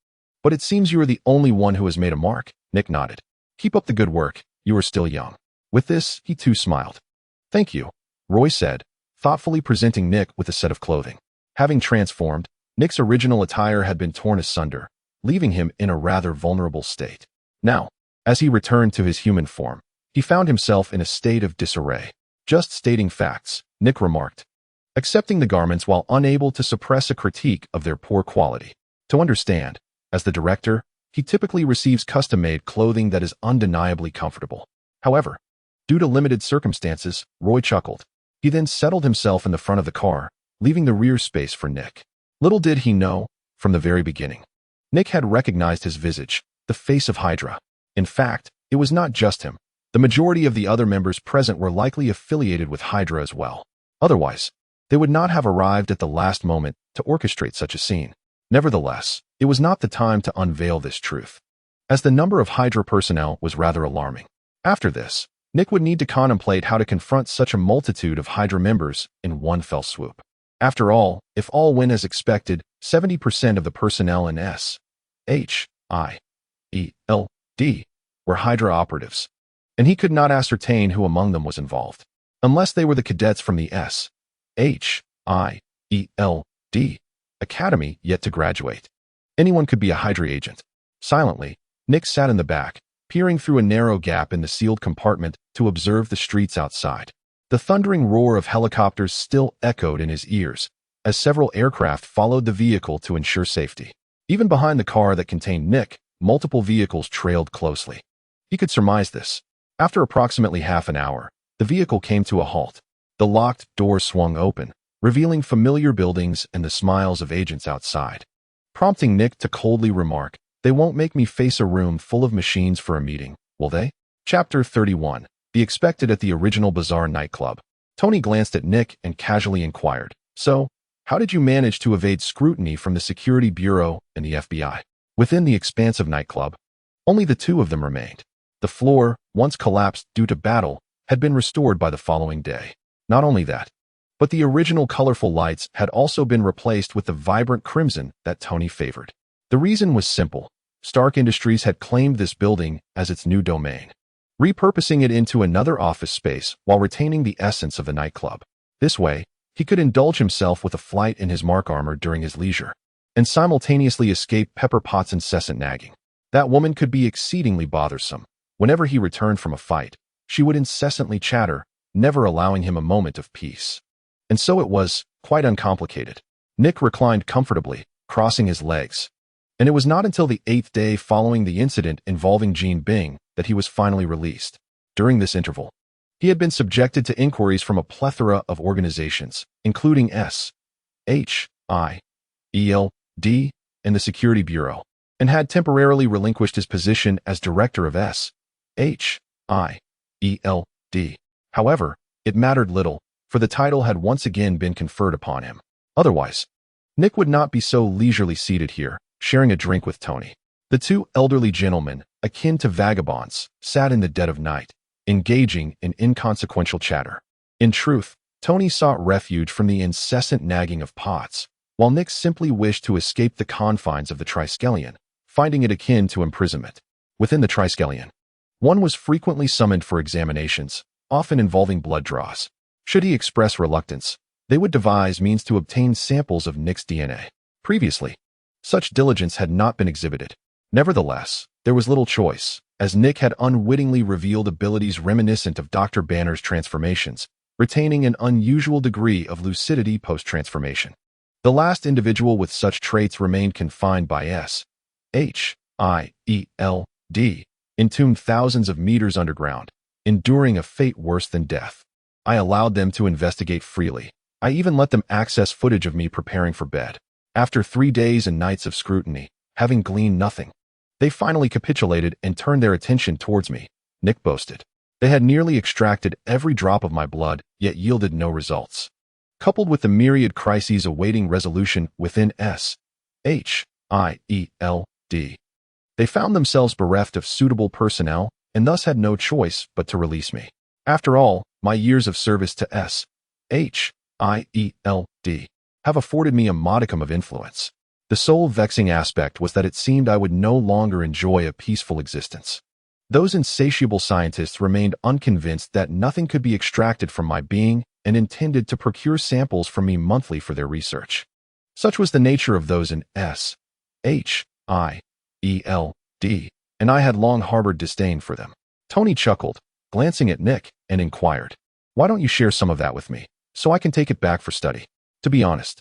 but it seems you are the only one who has made a mark. Nick nodded. Keep up the good work, you are still young. With this, he too smiled. Thank you, Roy said, thoughtfully presenting Nick with a set of clothing. Having transformed, Nick's original attire had been torn asunder, leaving him in a rather vulnerable state. Now, as he returned to his human form, he found himself in a state of disarray. Just stating facts, Nick remarked, accepting the garments while unable to suppress a critique of their poor quality. To understand, as the director, he typically receives custom-made clothing that is undeniably comfortable. However, due to limited circumstances, Roy chuckled. He then settled himself in the front of the car, leaving the rear space for Nick. Little did he know, from the very beginning, Nick had recognized his visage, the face of Hydra. In fact, it was not just him. The majority of the other members present were likely affiliated with Hydra as well. Otherwise, they would not have arrived at the last moment to orchestrate such a scene. Nevertheless, it was not the time to unveil this truth, as the number of Hydra personnel was rather alarming. After this, Nick would need to contemplate how to confront such a multitude of Hydra members in one fell swoop. After all, if all went as expected, 70% of the personnel in S.H.I.E.L.D. were Hydra operatives, and he could not ascertain who among them was involved, unless they were the cadets from the S.H.I.E.L.D. Academy yet to graduate. Anyone could be a Hydra agent. Silently, Nick sat in the back, peering through a narrow gap in the sealed compartment to observe the streets outside. The thundering roar of helicopters still echoed in his ears, as several aircraft followed the vehicle to ensure safety. Even behind the car that contained Nick, multiple vehicles trailed closely. He could surmise this. After approximately half an hour, the vehicle came to a halt. The locked door swung open, revealing familiar buildings and the smiles of agents outside, prompting Nick to coldly remark, "They won't make me face a room full of machines for a meeting, will they?" Chapter 31. The Expected at the Original Bazaar Nightclub. Tony glanced at Nick and casually inquired, "So, how did you manage to evade scrutiny from the Security Bureau and the FBI?" Within the expansive nightclub, only the two of them remained. The floor, once collapsed due to battle, had been restored by the following day. Not only that, but the original colorful lights had also been replaced with the vibrant crimson that Tony favored. The reason was simple. Stark Industries had claimed this building as its new domain, repurposing it into another office space while retaining the essence of the nightclub. This way, he could indulge himself with a flight in his mark armor during his leisure, and simultaneously escape Pepper Potts' incessant nagging. That woman could be exceedingly bothersome. Whenever he returned from a fight, she would incessantly chatter, never allowing him a moment of peace. And so it was, quite uncomplicated. Nick reclined comfortably, crossing his legs. And it was not until the 8th day following the incident involving Jean Bing that he was finally released. During this interval, he had been subjected to inquiries from a plethora of organizations, including S.H.I.E.L.D. and the Security Bureau, and had temporarily relinquished his position as director of S.H.I.E.L.D. However, it mattered little, for the title had once again been conferred upon him. Otherwise, Nick would not be so leisurely seated here, sharing a drink with Tony. The two elderly gentlemen, akin to vagabonds, sat in the dead of night, engaging in inconsequential chatter. In truth, Tony sought refuge from the incessant nagging of Potts, while Nick simply wished to escape the confines of the Triskelion, finding it akin to imprisonment. Within the Triskelion, one was frequently summoned for examinations, often involving blood draws. Should he express reluctance, they would devise means to obtain samples of Nick's DNA. Previously, such diligence had not been exhibited. Nevertheless, there was little choice. as Nick had unwittingly revealed abilities reminiscent of Dr. Banner's transformations, retaining an unusual degree of lucidity post-transformation. The last individual with such traits remained confined by S.H.I.E.L.D., entombed thousands of meters underground, enduring a fate worse than death. I allowed them to investigate freely. I even let them access footage of me preparing for bed. After 3 days and nights of scrutiny, having gleaned nothing, they finally capitulated and turned their attention towards me, Nick boasted. They had nearly extracted every drop of my blood, yet yielded no results. Coupled with the myriad crises awaiting resolution within S.H.I.E.L.D., they found themselves bereft of suitable personnel and thus had no choice but to release me. After all, my years of service to S.H.I.E.L.D. have afforded me a modicum of influence. The sole vexing aspect was that it seemed I would no longer enjoy a peaceful existence. Those insatiable scientists remained unconvinced that nothing could be extracted from my being and intended to procure samples from me monthly for their research. Such was the nature of those in S.H.I.E.L.D., and I had long harbored disdain for them. Tony chuckled, glancing at Nick, and inquired, "Why don't you share some of that with me, so I can take it back for study? To be honest,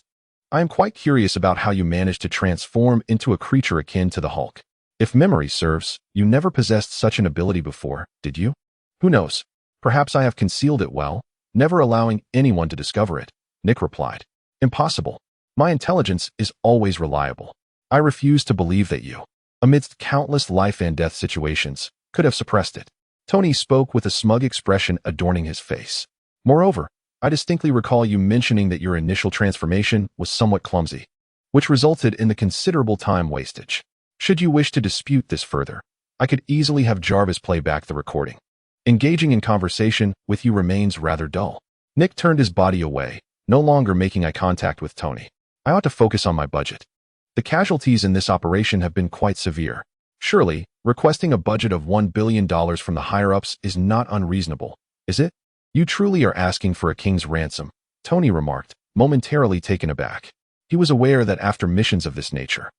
I am quite curious about how you managed to transform into a creature akin to the Hulk. If memory serves, you never possessed such an ability before, did you? Who knows? Perhaps I have concealed it well, never allowing anyone to discover it," Nick replied. "Impossible. My intelligence is always reliable. I refuse to believe that you, amidst countless life and death situations, could have suppressed it." Tony spoke with a smug expression adorning his face. "Moreover, I distinctly recall you mentioning that your initial transformation was somewhat clumsy, which resulted in the considerable time wastage. Should you wish to dispute this further, I could easily have Jarvis play back the recording. Engaging in conversation with you remains rather dull." Nick turned his body away, no longer making eye contact with Tony. "I ought to focus on my budget. The casualties in this operation have been quite severe. Surely, requesting a budget of $1 billion from the higher-ups is not unreasonable, is it?" "You truly are asking for a king's ransom," Tony remarked, momentarily taken aback. He was aware that after missions of this nature,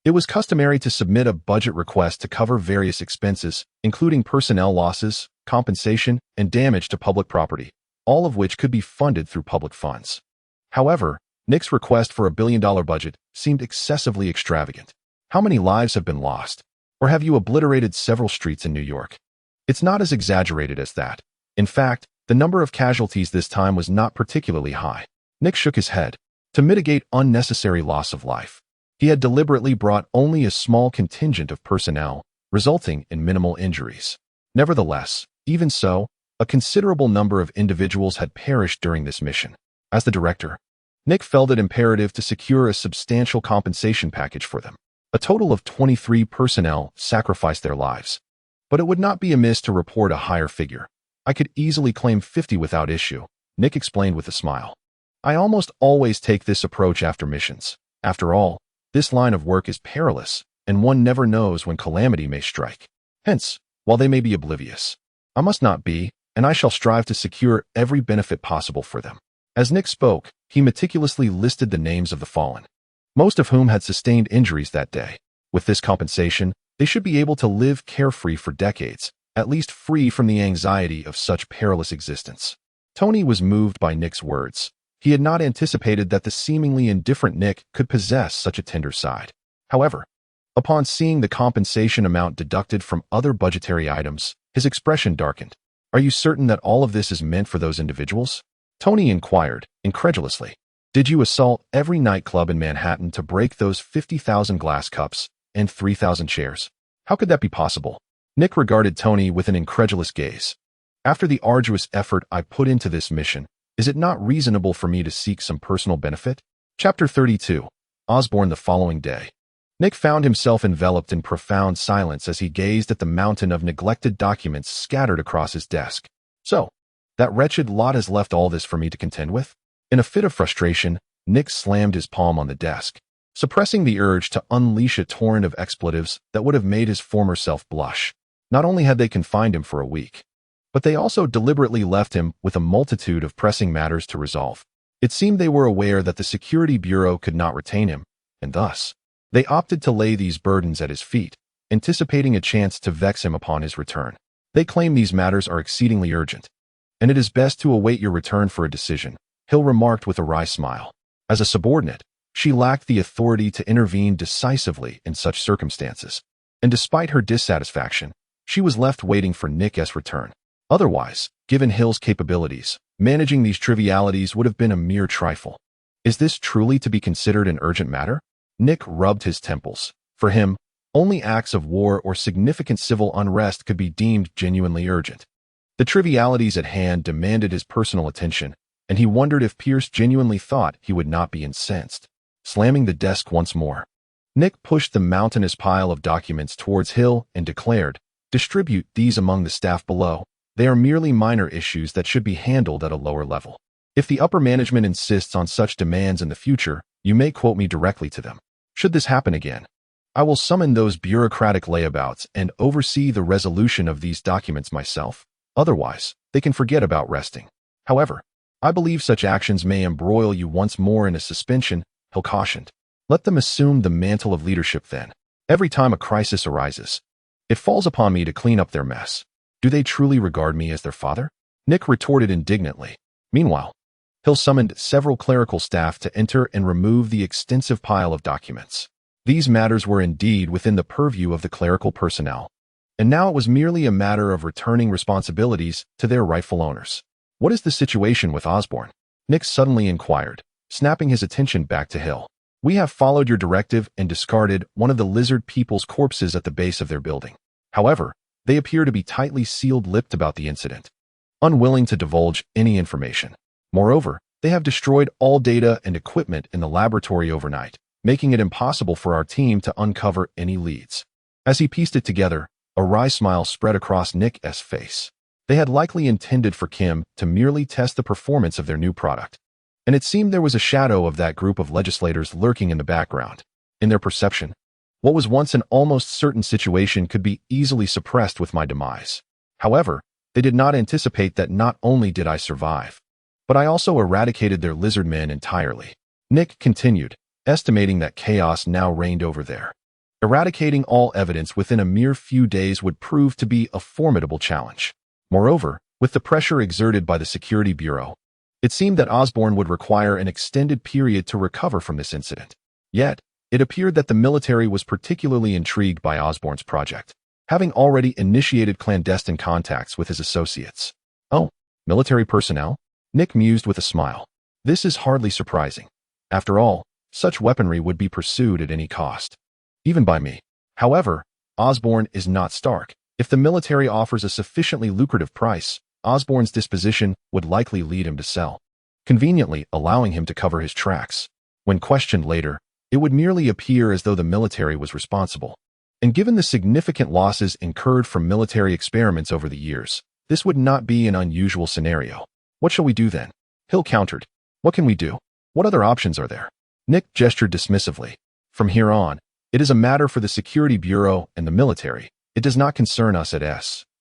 it was customary to submit a budget request to cover various expenses, including personnel losses, compensation, and damage to public property, all of which could be funded through public funds. However, Nick's request for $1 billion budget seemed excessively extravagant. "How many lives have been lost? Or have you obliterated several streets in New York?" "It's not as exaggerated as that. In fact, the number of casualties this time was not particularly high." Nick shook his head. To mitigate unnecessary loss of life, he had deliberately brought only a small contingent of personnel, resulting in minimal injuries. Nevertheless, even so, a considerable number of individuals had perished during this mission. As the director, Nick felt it imperative to secure a substantial compensation package for them. A total of 23 personnel sacrificed their lives. But it would not be amiss to report a higher figure. "I could easily claim 50 without issue," Nick explained with a smile. "I almost always take this approach after missions. After all, this line of work is perilous, and one never knows when calamity may strike. Hence, while they may be oblivious, I must not be, and I shall strive to secure every benefit possible for them." As Nick spoke, he meticulously listed the names of the fallen, most of whom had sustained injuries that day. With this compensation, they should be able to live carefree for decades, at least free from the anxiety of such perilous existence. Tony was moved by Nick's words. He had not anticipated that the seemingly indifferent Nick could possess such a tender side. However, upon seeing the compensation amount deducted from other budgetary items, his expression darkened. "Are you certain that all of this is meant for those individuals?" Tony inquired, incredulously. "Did you assault every nightclub in Manhattan to break those 50,000 glass cups and 3,000 chairs? How could that be possible?" Nick regarded Tony with an incredulous gaze. "After the arduous effort I put into this mission, is it not reasonable for me to seek some personal benefit?" Chapter 32. Osborne. The following day, Nick found himself enveloped in profound silence as he gazed at the mountain of neglected documents scattered across his desk. "So, that wretched lot has left all this for me to contend with?" In a fit of frustration, Nick slammed his palm on the desk, suppressing the urge to unleash a torrent of expletives that would have made his former self blush. Not only had they confined him for a week, but they also deliberately left him with a multitude of pressing matters to resolve. It seemed they were aware that the Security Bureau could not retain him, and thus, they opted to lay these burdens at his feet, anticipating a chance to vex him upon his return. They claim these matters are exceedingly urgent, and it is best to await your return for a decision, Hill remarked with a wry smile. As a subordinate, she lacked the authority to intervene decisively in such circumstances, and despite her dissatisfaction, she was left waiting for Nick's return. Otherwise, given Hill's capabilities, managing these trivialities would have been a mere trifle. Is this truly to be considered an urgent matter? Nick rubbed his temples. For him, only acts of war or significant civil unrest could be deemed genuinely urgent. The trivialities at hand demanded his personal attention, and he wondered if Pierce genuinely thought he would not be incensed. Slamming the desk once more, Nick pushed the mountainous pile of documents towards Hill and declared, "Distribute these among the staff below. They are merely minor issues that should be handled at a lower level. If the upper management insists on such demands in the future, you may quote me directly to them. Should this happen again, I will summon those bureaucratic layabouts and oversee the resolution of these documents myself. Otherwise, they can forget about resting. However, I believe such actions may embroil you once more in a suspension," Hill cautioned. "Let them assume the mantle of leadership then. Every time a crisis arises, it falls upon me to clean up their mess. Do they truly regard me as their father?" Nick retorted indignantly. Meanwhile, Hill summoned several clerical staff to enter and remove the extensive pile of documents. These matters were indeed within the purview of the clerical personnel, and now it was merely a matter of returning responsibilities to their rightful owners. "What is the situation with Osborn?" Nick suddenly inquired, snapping his attention back to Hill. "We have followed your directive and discarded one of the lizard people's corpses at the base of their building. However, they appear to be tightly sealed-lipped about the incident, unwilling to divulge any information. Moreover, they have destroyed all data and equipment in the laboratory overnight, making it impossible for our team to uncover any leads." As he pieced it together, a wry smile spread across Nick's face. They had likely intended for Kim to merely test the performance of their new product, and it seemed there was a shadow of that group of legislators lurking in the background. In their perception, what was once an almost certain situation could be easily suppressed with my demise. However, they did not anticipate that not only did I survive, but I also eradicated their lizard men entirely. Nick continued, estimating that chaos now reigned over there. Eradicating all evidence within a mere few days would prove to be a formidable challenge. Moreover, with the pressure exerted by the Security Bureau, it seemed that Osborn would require an extended period to recover from this incident. Yet, it appeared that the military was particularly intrigued by Osborn's project, having already initiated clandestine contacts with his associates. "Oh, military personnel?" Nick mused with a smile. "This is hardly surprising. After all, such weaponry would be pursued at any cost, even by me. However, Osborn is not Stark. If the military offers a sufficiently lucrative price, Osborn's disposition would likely lead him to sell, conveniently allowing him to cover his tracks. When questioned later, it would merely appear as though the military was responsible. And given the significant losses incurred from military experiments over the years, this would not be an unusual scenario. What shall we do then?" Hill countered. "What can we do? What other options are there?" Nick gestured dismissively. "From here on, it is a matter for the Security Bureau and the military. It does not concern us at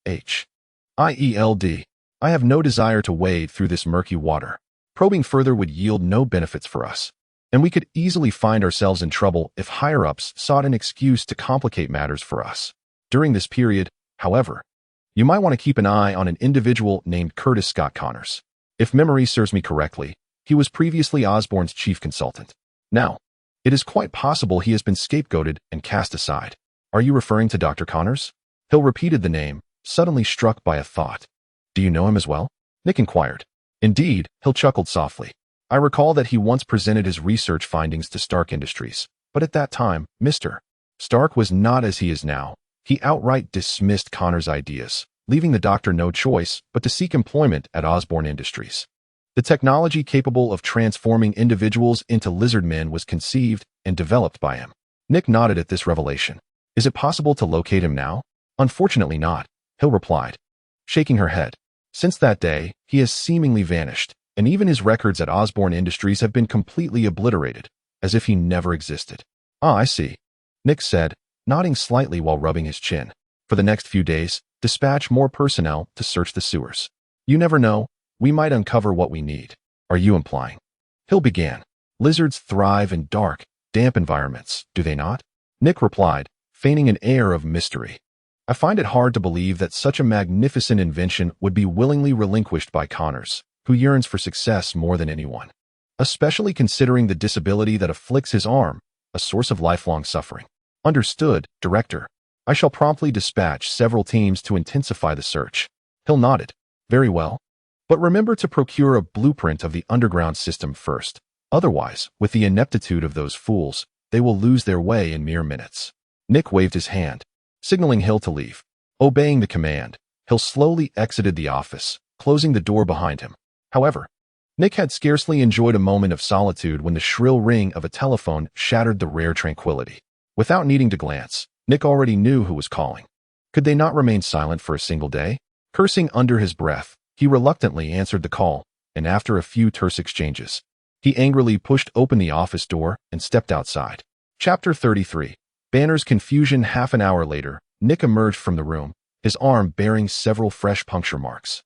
SHIELD. I have no desire to wade through this murky water. Probing further would yield no benefits for us, and we could easily find ourselves in trouble if higher-ups sought an excuse to complicate matters for us. During this period, however, you might want to keep an eye on an individual named Curtis Scott Connors. If memory serves me correctly, he was previously Osborn's chief consultant. Now, it is quite possible he has been scapegoated and cast aside. Are you referring to Dr. Connors?" Hill repeated the name, suddenly struck by a thought. "Do you know him as well?" Nick inquired. "Indeed," Hill chuckled softly. "I recall that he once presented his research findings to Stark Industries, but at that time, Mr. Stark was not as he is now. He outright dismissed Connors' ideas, leaving the doctor no choice but to seek employment at Osborn Industries. The technology capable of transforming individuals into lizard men was conceived and developed by him." Nick nodded at this revelation. "Is it possible to locate him now?" "Unfortunately not," Hill replied, shaking her head. "Since that day, he has seemingly vanished, and even his records at Osborn Industries have been completely obliterated, as if he never existed." "Ah, I see," Nick said, nodding slightly while rubbing his chin. "For the next few days, dispatch more personnel to search the sewers. You never know, we might uncover what we need." "Are you implying?" Hill began. "Lizards thrive in dark, damp environments, do they not?" Nick replied, feigning an air of mystery. I find it hard to believe that such a magnificent invention would be willingly relinquished by Connors, who yearns for success more than anyone. Especially considering the disability that afflicts his arm, a source of lifelong suffering. Understood, Director. I shall promptly dispatch several teams to intensify the search. Hill nodded. Very well. But remember to procure a blueprint of the underground system first. Otherwise, with the ineptitude of those fools, they will lose their way in mere minutes. Nick waved his hand, signaling Hill to leave. Obeying the command, Hill slowly exited the office, closing the door behind him. However, Nick had scarcely enjoyed a moment of solitude when the shrill ring of a telephone shattered the rare tranquility. Without needing to glance, Nick already knew who was calling. Could they not remain silent for a single day? Cursing under his breath, he reluctantly answered the call, and after a few terse exchanges, he angrily pushed open the office door and stepped outside. Chapter 33. Banner's confusion. Half an hour later, Nick emerged from the room, his arm bearing several fresh puncture marks.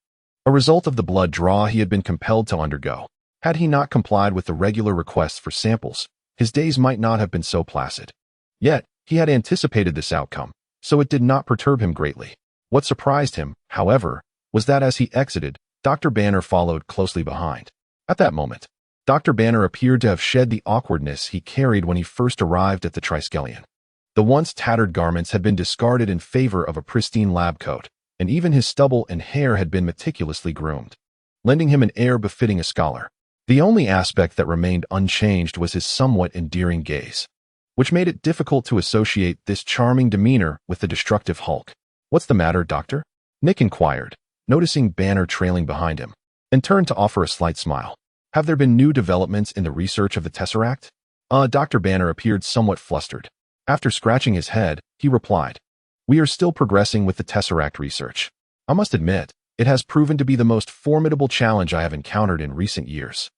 A result of the blood draw he had been compelled to undergo. Had he not complied with the regular requests for samples, his days might not have been so placid. Yet, he had anticipated this outcome, so it did not perturb him greatly. What surprised him, however, was that as he exited, Dr. Banner followed closely behind. At that moment, Dr. Banner appeared to have shed the awkwardness he carried when he first arrived at the Triskelion. The once tattered garments had been discarded in favor of a pristine lab coat, and even his stubble and hair had been meticulously groomed, lending him an air befitting a scholar. The only aspect that remained unchanged was his somewhat endearing gaze, which made it difficult to associate this charming demeanor with the destructive Hulk. "What's the matter, Doctor?" Nick inquired, noticing Banner trailing behind him, and turned to offer a slight smile. "Have there been new developments in the research of the Tesseract?" Dr. Banner appeared somewhat flustered. After scratching his head, he replied, "We are still progressing with the Tesseract research. I must admit, it has proven to be the most formidable challenge I have encountered in recent years.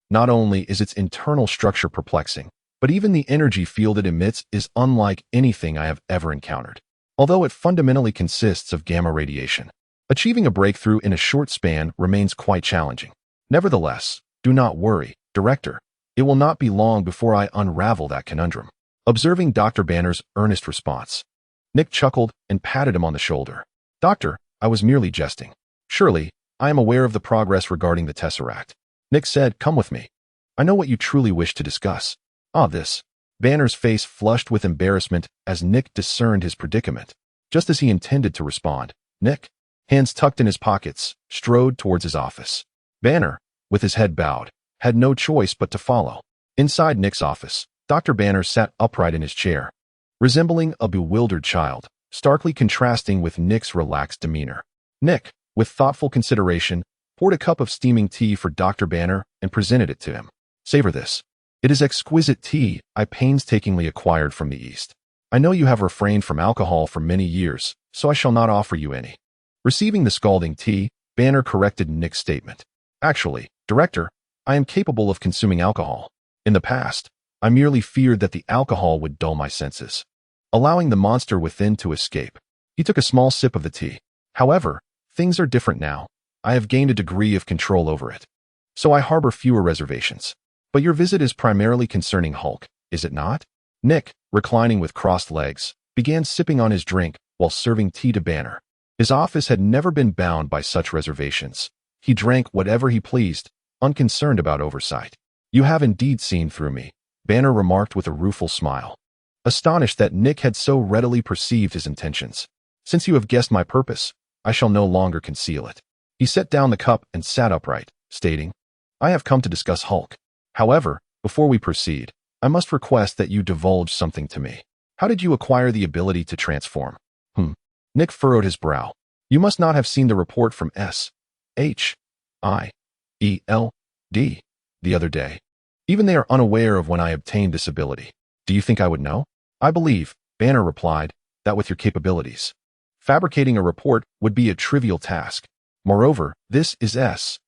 Not only is its internal structure perplexing, but even the energy field it emits is unlike anything I have ever encountered. Although it fundamentally consists of gamma radiation, achieving a breakthrough in a short span remains quite challenging. Nevertheless, do not worry, Director. It will not be long before I unravel that conundrum." Observing Dr. Banner's earnest response, Nick chuckled and patted him on the shoulder. "Doctor, I was merely jesting. Surely, I am aware of the progress regarding the Tesseract." Nick said, "Come with me. I know what you truly wish to discuss." This. Banner's face flushed with embarrassment as Nick discerned his predicament. Just as he intended to respond, Nick, hands tucked in his pockets, strode towards his office. Banner, with his head bowed, had no choice but to follow. Inside Nick's office, Dr. Banner sat upright in his chair, resembling a bewildered child, starkly contrasting with Nick's relaxed demeanor. Nick, with thoughtful consideration, poured a cup of steaming tea for Dr. Banner and presented it to him. "Savor this. It is exquisite tea I painstakingly acquired from the East. I know you have refrained from alcohol for many years, so I shall not offer you any." Receiving the scalding tea, Banner corrected Nick's statement. "Actually, Director, I am capable of consuming alcohol. In the past, I merely feared that the alcohol would dull my senses, allowing the monster within to escape." He took a small sip of the tea. "However, things are different now. I have gained a degree of control over it, so I harbor fewer reservations. But your visit is primarily concerning Hulk, is it not?" Nick, reclining with crossed legs, began sipping on his drink while serving tea to Banner. His office had never been bound by such reservations. He drank whatever he pleased, unconcerned about oversight. "You have indeed seen through me," Banner remarked with a rueful smile, astonished that Nick had so readily perceived his intentions. "Since you have guessed my purpose, I shall no longer conceal it." He set down the cup and sat upright, stating, "I have come to discuss Hulk. However, before we proceed, I must request that you divulge something to me. How did you acquire the ability to transform?" Nick furrowed his brow. "You must not have seen the report from Shiled the other day. Even they are unaware of when I obtained this ability. Do you think I would know?" "I believe," Banner replied, "that with your capabilities, fabricating a report would be a trivial task. Moreover, this is Shiled,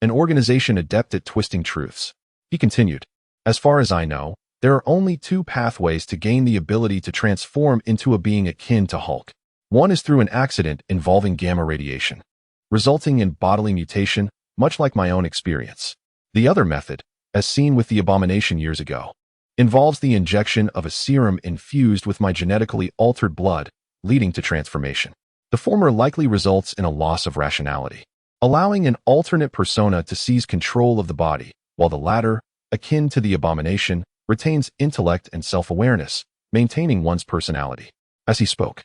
an organization adept at twisting truths." He continued, "As far as I know, there are only two pathways to gain the ability to transform into a being akin to Hulk. One is through an accident involving gamma radiation, resulting in bodily mutation, much like my own experience. The other method, as seen with the Abomination years ago, involves the injection of a serum infused with my genetically altered blood, leading to transformation. The former likely results in a loss of rationality, allowing an alternate persona to seize control of the body, while the latter, akin to the abomination, retains intellect and self-awareness, maintaining one's personality. As he spoke,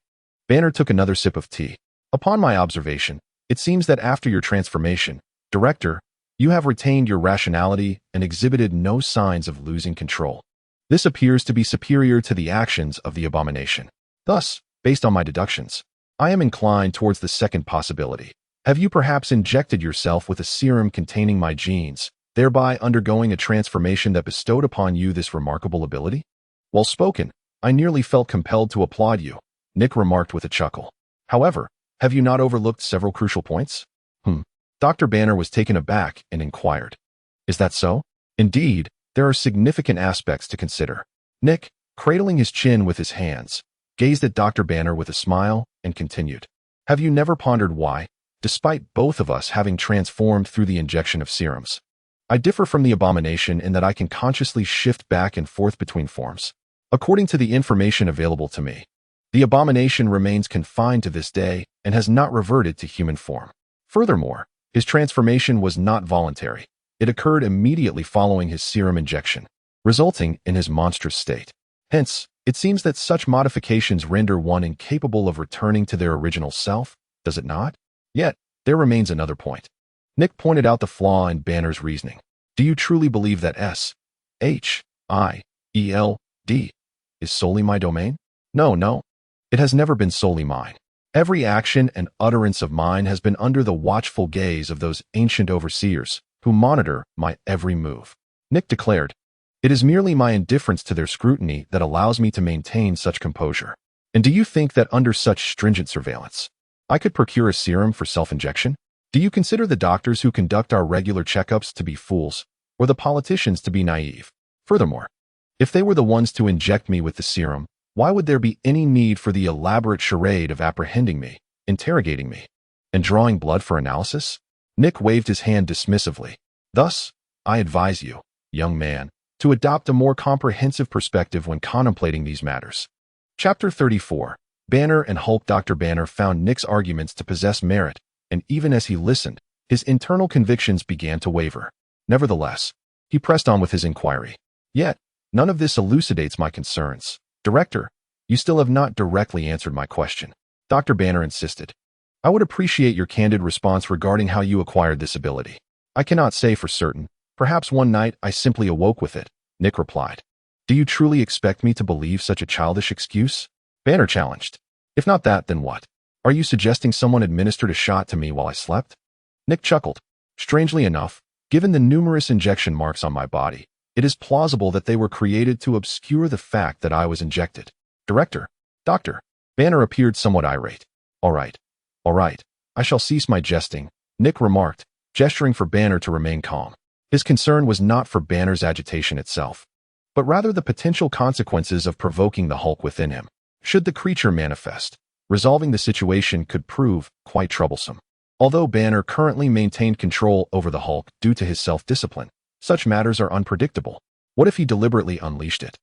Banner took another sip of tea. Upon my observation, it seems that after your transformation, Director, you have retained your rationality and exhibited no signs of losing control. This appears to be superior to the actions of the abomination. Thus, based on my deductions, I am inclined towards the second possibility. Have you perhaps injected yourself with a serum containing my genes, thereby undergoing a transformation that bestowed upon you this remarkable ability? Well spoken, I nearly felt compelled to applaud you, Nick remarked with a chuckle. However, have you not overlooked several crucial points? Dr. Banner was taken aback and inquired. Is that so? Indeed, there are significant aspects to consider. Nick, cradling his chin with his hands, gazed at Dr. Banner with a smile and continued. Have you never pondered why, despite both of us having transformed through the injection of serums, I differ from the abomination in that I can consciously shift back and forth between forms? According to the information available to me, the abomination remains confined to this day and has not reverted to human form. Furthermore, his transformation was not voluntary. It occurred immediately following his serum injection, resulting in his monstrous state. Hence, it seems that such modifications render one incapable of returning to their original self, does it not? Yet, there remains another point. Nick pointed out the flaw in Banner's reasoning. Do you truly believe that S-H-I-E-L-D is solely my domain? No. It has never been solely mine. Every action and utterance of mine has been under the watchful gaze of those ancient overseers who monitor my every move. Nick declared, it is merely my indifference to their scrutiny that allows me to maintain such composure. And do you think that under such stringent surveillance, I could procure a serum for self-injection? Do you consider the doctors who conduct our regular checkups to be fools, or the politicians to be naive? Furthermore, if they were the ones to inject me with the serum, why would there be any need for the elaborate charade of apprehending me, interrogating me, and drawing blood for analysis? Nick waved his hand dismissively. Thus, I advise you, young man, to adopt a more comprehensive perspective when contemplating these matters. Chapter 34. Banner and Hulk. Dr. Banner found Nick's arguments to possess merit, and even as he listened, his internal convictions began to waver. Nevertheless, he pressed on with his inquiry. Yet, none of this elucidates my concerns. Director, you still have not directly answered my question. Dr. Banner insisted. I would appreciate your candid response regarding how you acquired this ability. I cannot say for certain. Perhaps one night I simply awoke with it, Nick replied. Do you truly expect me to believe such a childish excuse? Banner challenged. If not that, then what? Are you suggesting someone administered a shot to me while I slept? Nick chuckled. Strangely enough, given the numerous injection marks on my body, it is plausible that they were created to obscure the fact that I was injected. Director, Doctor. Banner appeared somewhat irate. All right. I shall cease my jesting, Nick remarked, gesturing for Banner to remain calm. His concern was not for Banner's agitation itself, but rather the potential consequences of provoking the Hulk within him. Should the creature manifest, resolving the situation could prove quite troublesome. Although Banner currently maintained control over the Hulk due to his self-discipline, such matters are unpredictable. What if he deliberately unleashed it?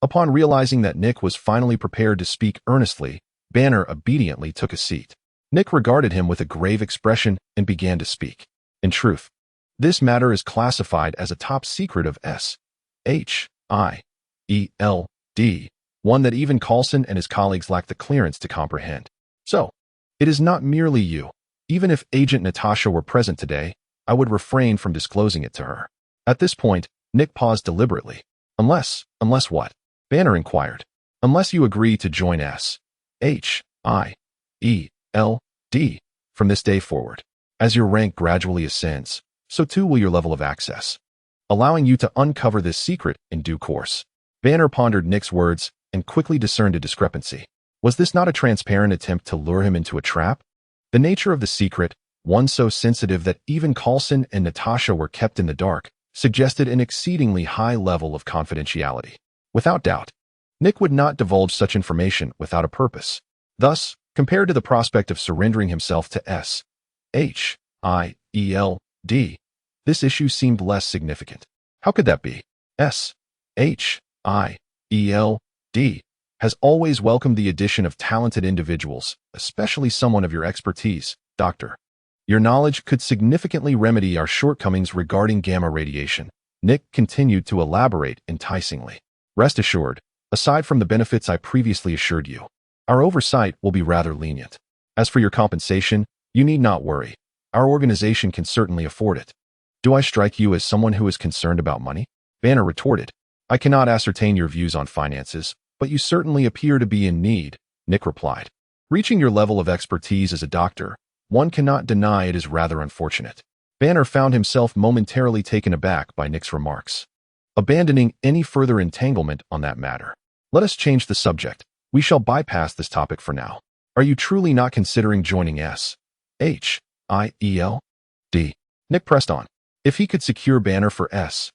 Upon realizing that Nick was finally prepared to speak earnestly, Banner obediently took a seat. Nick regarded him with a grave expression and began to speak. In truth, this matter is classified as a top secret of S-H-I-E-L-D, one that even Coulson and his colleagues lack the clearance to comprehend. So, it is not merely you. Even if Agent Natasha were present today, I would refrain from disclosing it to her. At this point, Nick paused deliberately. Unless what? Banner inquired. Unless you agree to join S-H-I-E-L-D from this day forward. As your rank gradually ascends, so too will your level of access, allowing you to uncover this secret in due course. Banner pondered Nick's words and quickly discerned a discrepancy. Was this not a transparent attempt to lure him into a trap? The nature of the secret, one so sensitive that even Coulson and Natasha were kept in the dark, suggested an exceedingly high level of confidentiality. Without doubt, Nick would not divulge such information without a purpose. Thus, compared to the prospect of surrendering himself to S-H-I-E-L-D, this issue seemed less significant. How could that be? S-H-I-E-L-D has always welcomed the addition of talented individuals, especially someone of your expertise, Doctor. Your knowledge could significantly remedy our shortcomings regarding gamma radiation. Nick continued to elaborate enticingly. Rest assured, aside from the benefits I previously assured you, our oversight will be rather lenient. As for your compensation, you need not worry. Our organization can certainly afford it. Do I strike you as someone who is concerned about money? Banner retorted. I cannot ascertain your views on finances, but you certainly appear to be in need, Nick replied. Reaching your level of expertise as a doctor, one cannot deny it is rather unfortunate. Banner found himself momentarily taken aback by Nick's remarks. Abandoning any further entanglement on that matter, let us change the subject. We shall bypass this topic for now. Are you truly not considering joining SHIELD? Nick pressed on. If he could secure Banner for SHIELD,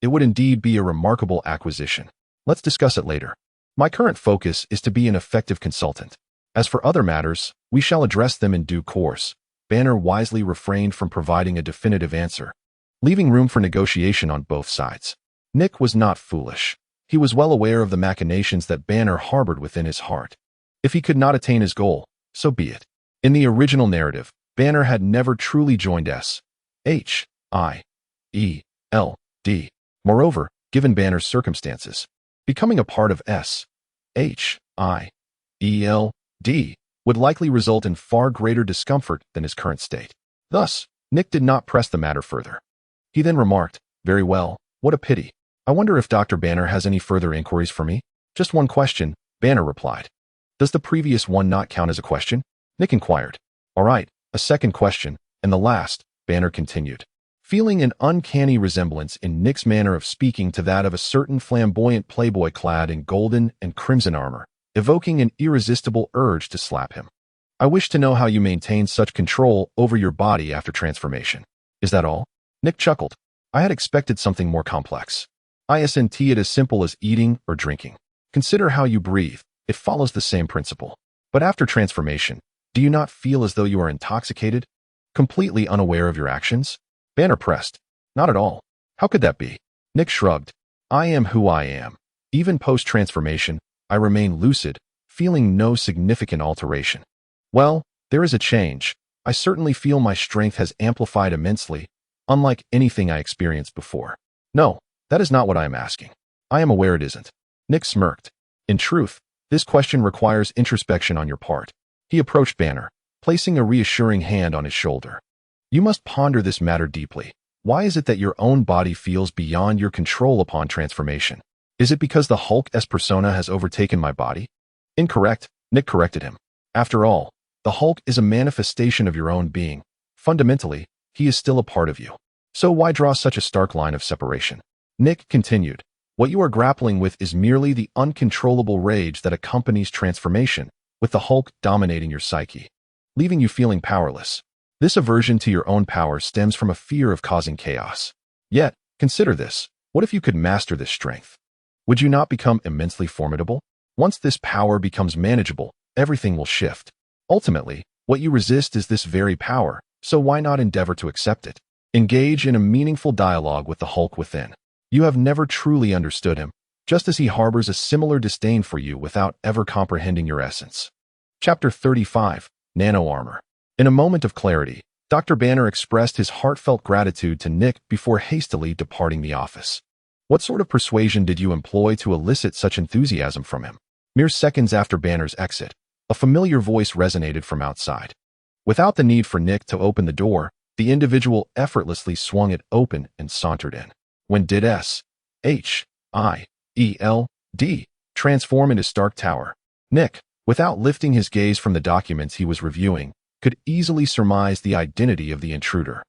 it would indeed be a remarkable acquisition. Let's discuss it later. My current focus is to be an effective consultant. As for other matters, we shall address them in due course. Banner wisely refrained from providing a definitive answer, leaving room for negotiation on both sides. Nick was not foolish. He was well aware of the machinations that Banner harbored within his heart. If he could not attain his goal, so be it. In the original narrative, Banner had never truly joined SHIELD. Moreover, given Banner's circumstances, becoming a part of SHIELD would likely result in far greater discomfort than his current state. Thus, Nick did not press the matter further. He then remarked, "Very well, what a pity. I wonder if Dr. Banner has any further inquiries for me?" "Just one question," Banner replied. "Does the previous one not count as a question?" Nick inquired. "All right, a second question, and the last," Banner continued, feeling an uncanny resemblance in Nick's manner of speaking to that of a certain flamboyant playboy clad in golden and crimson armor, evoking an irresistible urge to slap him. "I wish to know how you maintain such control over your body after transformation. Is that all?" Nick chuckled. "I had expected something more complex. Isn't it as simple as eating or drinking? Consider how you breathe. It follows the same principle. But after transformation, do you not feel as though you are intoxicated, completely unaware of your actions?" Banner pressed. "Not at all. How could that be?" Nick shrugged. "I am who I am. Even post-transformation, I remain lucid, feeling no significant alteration. Well, there is a change. I certainly feel my strength has amplified immensely, unlike anything I experienced before." "No, that is not what I am asking. I am aware it isn't." Nick smirked. "In truth, this question requires introspection on your part." He approached Banner, placing a reassuring hand on his shoulder. "You must ponder this matter deeply. Why is it that your own body feels beyond your control upon transformation? Is it because the Hulk's persona has overtaken my body?" "Incorrect," Nick corrected him. "After all, the Hulk is a manifestation of your own being. Fundamentally, he is still a part of you. So why draw such a stark line of separation?" Nick continued. "What you are grappling with is merely the uncontrollable rage that accompanies transformation, with the Hulk dominating your psyche, leaving you feeling powerless. This aversion to your own power stems from a fear of causing chaos. Yet, consider this. What if you could master this strength? Would you not become immensely formidable? Once this power becomes manageable, everything will shift. Ultimately, what you resist is this very power, so why not endeavor to accept it? Engage in a meaningful dialogue with the Hulk within. You have never truly understood him, just as he harbors a similar disdain for you without ever comprehending your essence." Chapter 35, Nano Armor. In a moment of clarity, Dr. Banner expressed his heartfelt gratitude to Nick before hastily departing the office. "What sort of persuasion did you employ to elicit such enthusiasm from him?" Mere seconds after Banner's exit, a familiar voice resonated from outside. Without the need for Nick to open the door, the individual effortlessly swung it open and sauntered in. When did SHIELD transform into Stark Tower? Nick, without lifting his gaze from the documents he was reviewing, could easily surmise the identity of the intruder.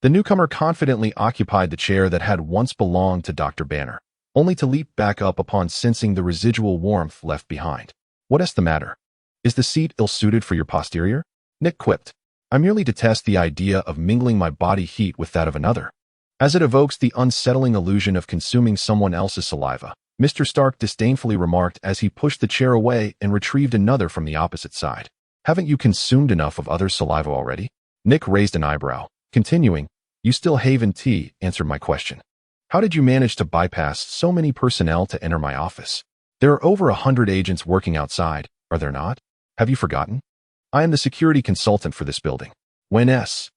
The newcomer confidently occupied the chair that had once belonged to Dr. Banner, only to leap back up upon sensing the residual warmth left behind. "What's the matter? Is the seat ill-suited for your posterior?" Nick quipped. "I merely detest the idea of mingling my body heat with that of another, as it evokes the unsettling illusion of consuming someone else's saliva," Mr. Stark disdainfully remarked as he pushed the chair away and retrieved another from the opposite side. "Haven't you consumed enough of other saliva already?" Nick raised an eyebrow, continuing, "You still haven't answered my question. How did you manage to bypass so many personnel to enter my office? There are over 100 agents working outside, are there not? Have you forgotten? I am the security consultant for this building. When SHIELD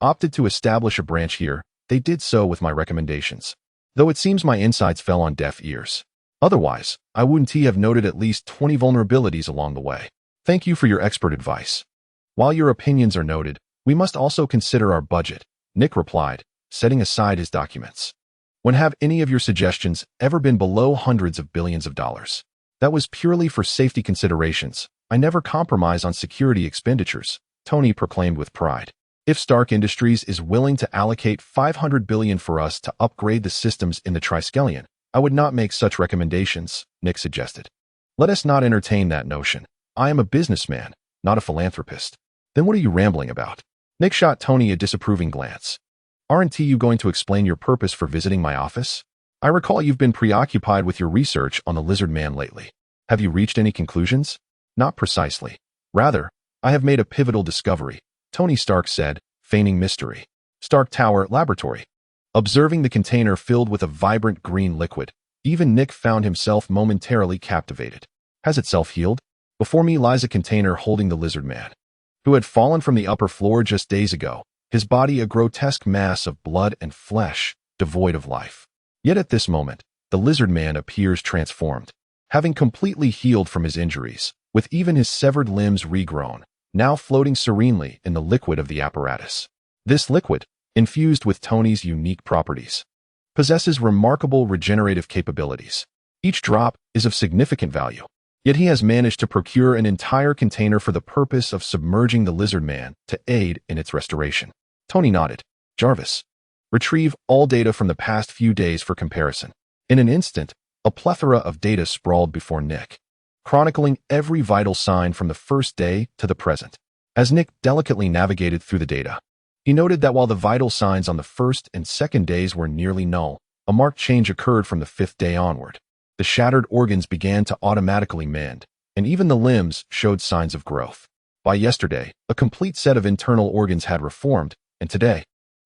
opted to establish a branch here, they did so with my recommendations. Though it seems my insights fell on deaf ears. Otherwise, I wouldn't have noted at least 20 vulnerabilities along the way. Thank you for your expert advice. While your opinions are noted, we must also consider our budget, Nick replied, setting aside his documents. When have any of your suggestions ever been below hundreds of billions of dollars? That was purely for safety considerations. I never compromise on security expenditures, Tony proclaimed with pride. If Stark Industries is willing to allocate $500 billion for us to upgrade the systems in the Triskelion, I would not make such recommendations, Nick suggested. Let us not entertain that notion. I am a businessman, not a philanthropist. Then what are you rambling about? Nick shot Tony a disapproving glance. Aren't you going to explain your purpose for visiting my office? I recall you've been preoccupied with your research on the lizard man lately. Have you reached any conclusions? Not precisely. Rather, I have made a pivotal discovery, Tony Stark said, feigning mystery. Stark Tower Laboratory. Observing the container filled with a vibrant green liquid, even Nick found himself momentarily captivated. Has it self-healed? Before me lies a container holding the lizard man, who had fallen from the upper floor just days ago, his body a grotesque mass of blood and flesh, devoid of life. Yet at this moment, the lizard man appears transformed, having completely healed from his injuries, with even his severed limbs regrown, now floating serenely in the liquid of the apparatus. This liquid, infused with Tony's unique properties, possesses remarkable regenerative capabilities. Each drop is of significant value. Yet he has managed to procure an entire container for the purpose of submerging the lizard man to aid in its restoration. Tony nodded. Jarvis, retrieve all data from the past few days for comparison. In an instant, a plethora of data sprawled before Nick, chronicling every vital sign from the first day to the present. As Nick delicately navigated through the data, he noted that while the vital signs on the first and second days were nearly null, a marked change occurred from the fifth day onward. The shattered organs began to automatically mend, and even the limbs showed signs of growth. By yesterday, a complete set of internal organs had reformed, and today,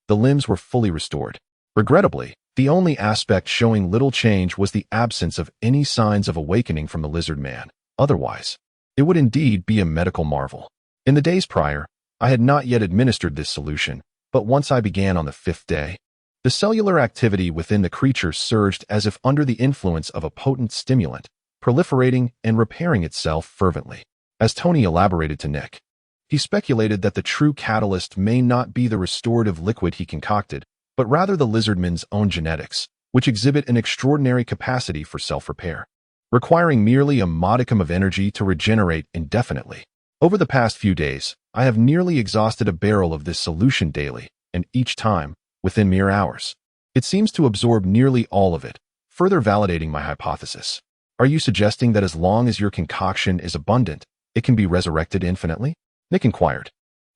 the limbs were fully restored. Regrettably, the only aspect showing little change was the absence of any signs of awakening from the lizard man. Otherwise, it would indeed be a medical marvel. In the days prior, I had not yet administered this solution, but once I began on the fifth day, the cellular activity within the creature surged as if under the influence of a potent stimulant, proliferating and repairing itself fervently. As Tony elaborated to Nick, he speculated that the true catalyst may not be the restorative liquid he concocted, but rather the lizardman's own genetics, which exhibit an extraordinary capacity for self-repair, requiring merely a modicum of energy to regenerate indefinitely. Over the past few days, I have nearly exhausted a barrel of this solution daily, and each time, within mere hours, it seems to absorb nearly all of it, further validating my hypothesis. Are you suggesting that as long as your concoction is abundant, it can be resurrected infinitely? Nick inquired.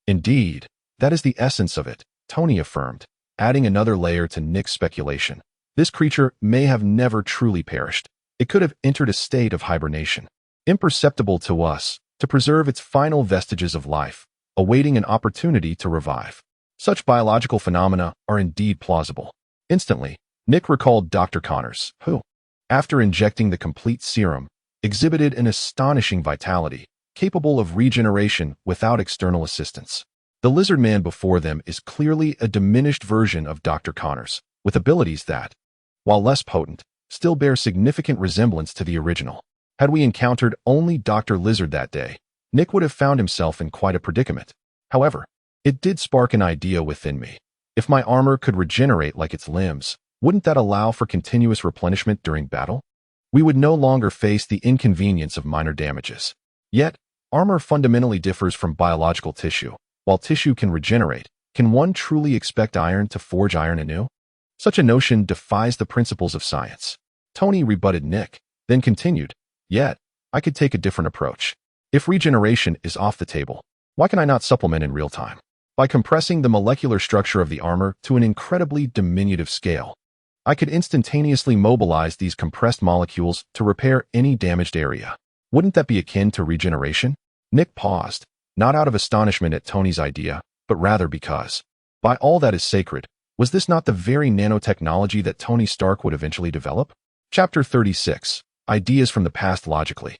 Indeed, that is the essence of it, Tony affirmed, adding another layer to Nick's speculation. This creature may have never truly perished. It could have entered a state of hibernation, imperceptible to us, to preserve its final vestiges of life, awaiting an opportunity to revive. Such biological phenomena are indeed plausible. Instantly, Nick recalled Dr. Connors, who, after injecting the complete serum, exhibited an astonishing vitality, capable of regeneration without external assistance. The lizard man before them is clearly a diminished version of Dr. Connors, with abilities that, while less potent, still bear significant resemblance to the original. Had we encountered only Dr. Lizard that day, Nick would have found himself in quite a predicament. However, it did spark an idea within me. If my armor could regenerate like its limbs, wouldn't that allow for continuous replenishment during battle? We would no longer face the inconvenience of minor damages. Yet, armor fundamentally differs from biological tissue. While tissue can regenerate, can one truly expect iron to forge iron anew? Such a notion defies the principles of science. Tony rebutted Nick, then continued, Yet, I could take a different approach. If regeneration is off the table, why can I not supplement in real time? By compressing the molecular structure of the armor to an incredibly diminutive scale, I could instantaneously mobilize these compressed molecules to repair any damaged area. Wouldn't that be akin to regeneration? Nick paused, not out of astonishment at Tony's idea, but rather because By all that is sacred, was this not the very nanotechnology that Tony Stark would eventually develop? Chapter 36. Ideas from the Past Logically.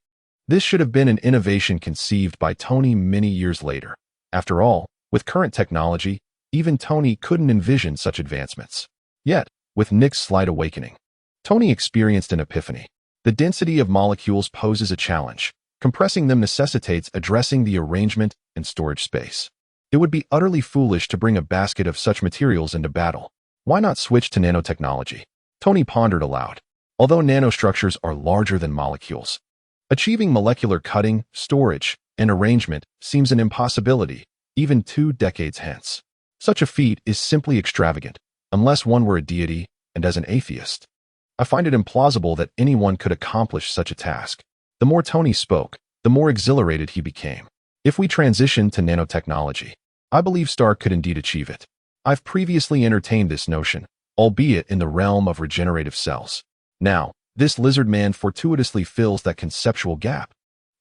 This should have been an innovation conceived by Tony many years later. After all, with current technology, even Tony couldn't envision such advancements. Yet, with Nick's slight awakening, Tony experienced an epiphany. The density of molecules poses a challenge. Compressing them necessitates addressing the arrangement and storage space. It would be utterly foolish to bring a basket of such materials into battle. Why not switch to nanotechnology? Tony pondered aloud. Although nanostructures are larger than molecules, achieving molecular cutting, storage, and arrangement seems an impossibility, even 2 decades hence. Such a feat is simply extravagant, unless one were a deity, and as an atheist, I find it implausible that anyone could accomplish such a task. The more Tony spoke, the more exhilarated he became. If we transition to nanotechnology, I believe Stark could indeed achieve it. I've previously entertained this notion, albeit in the realm of regenerative cells. Now, this lizard man fortuitously fills that conceptual gap.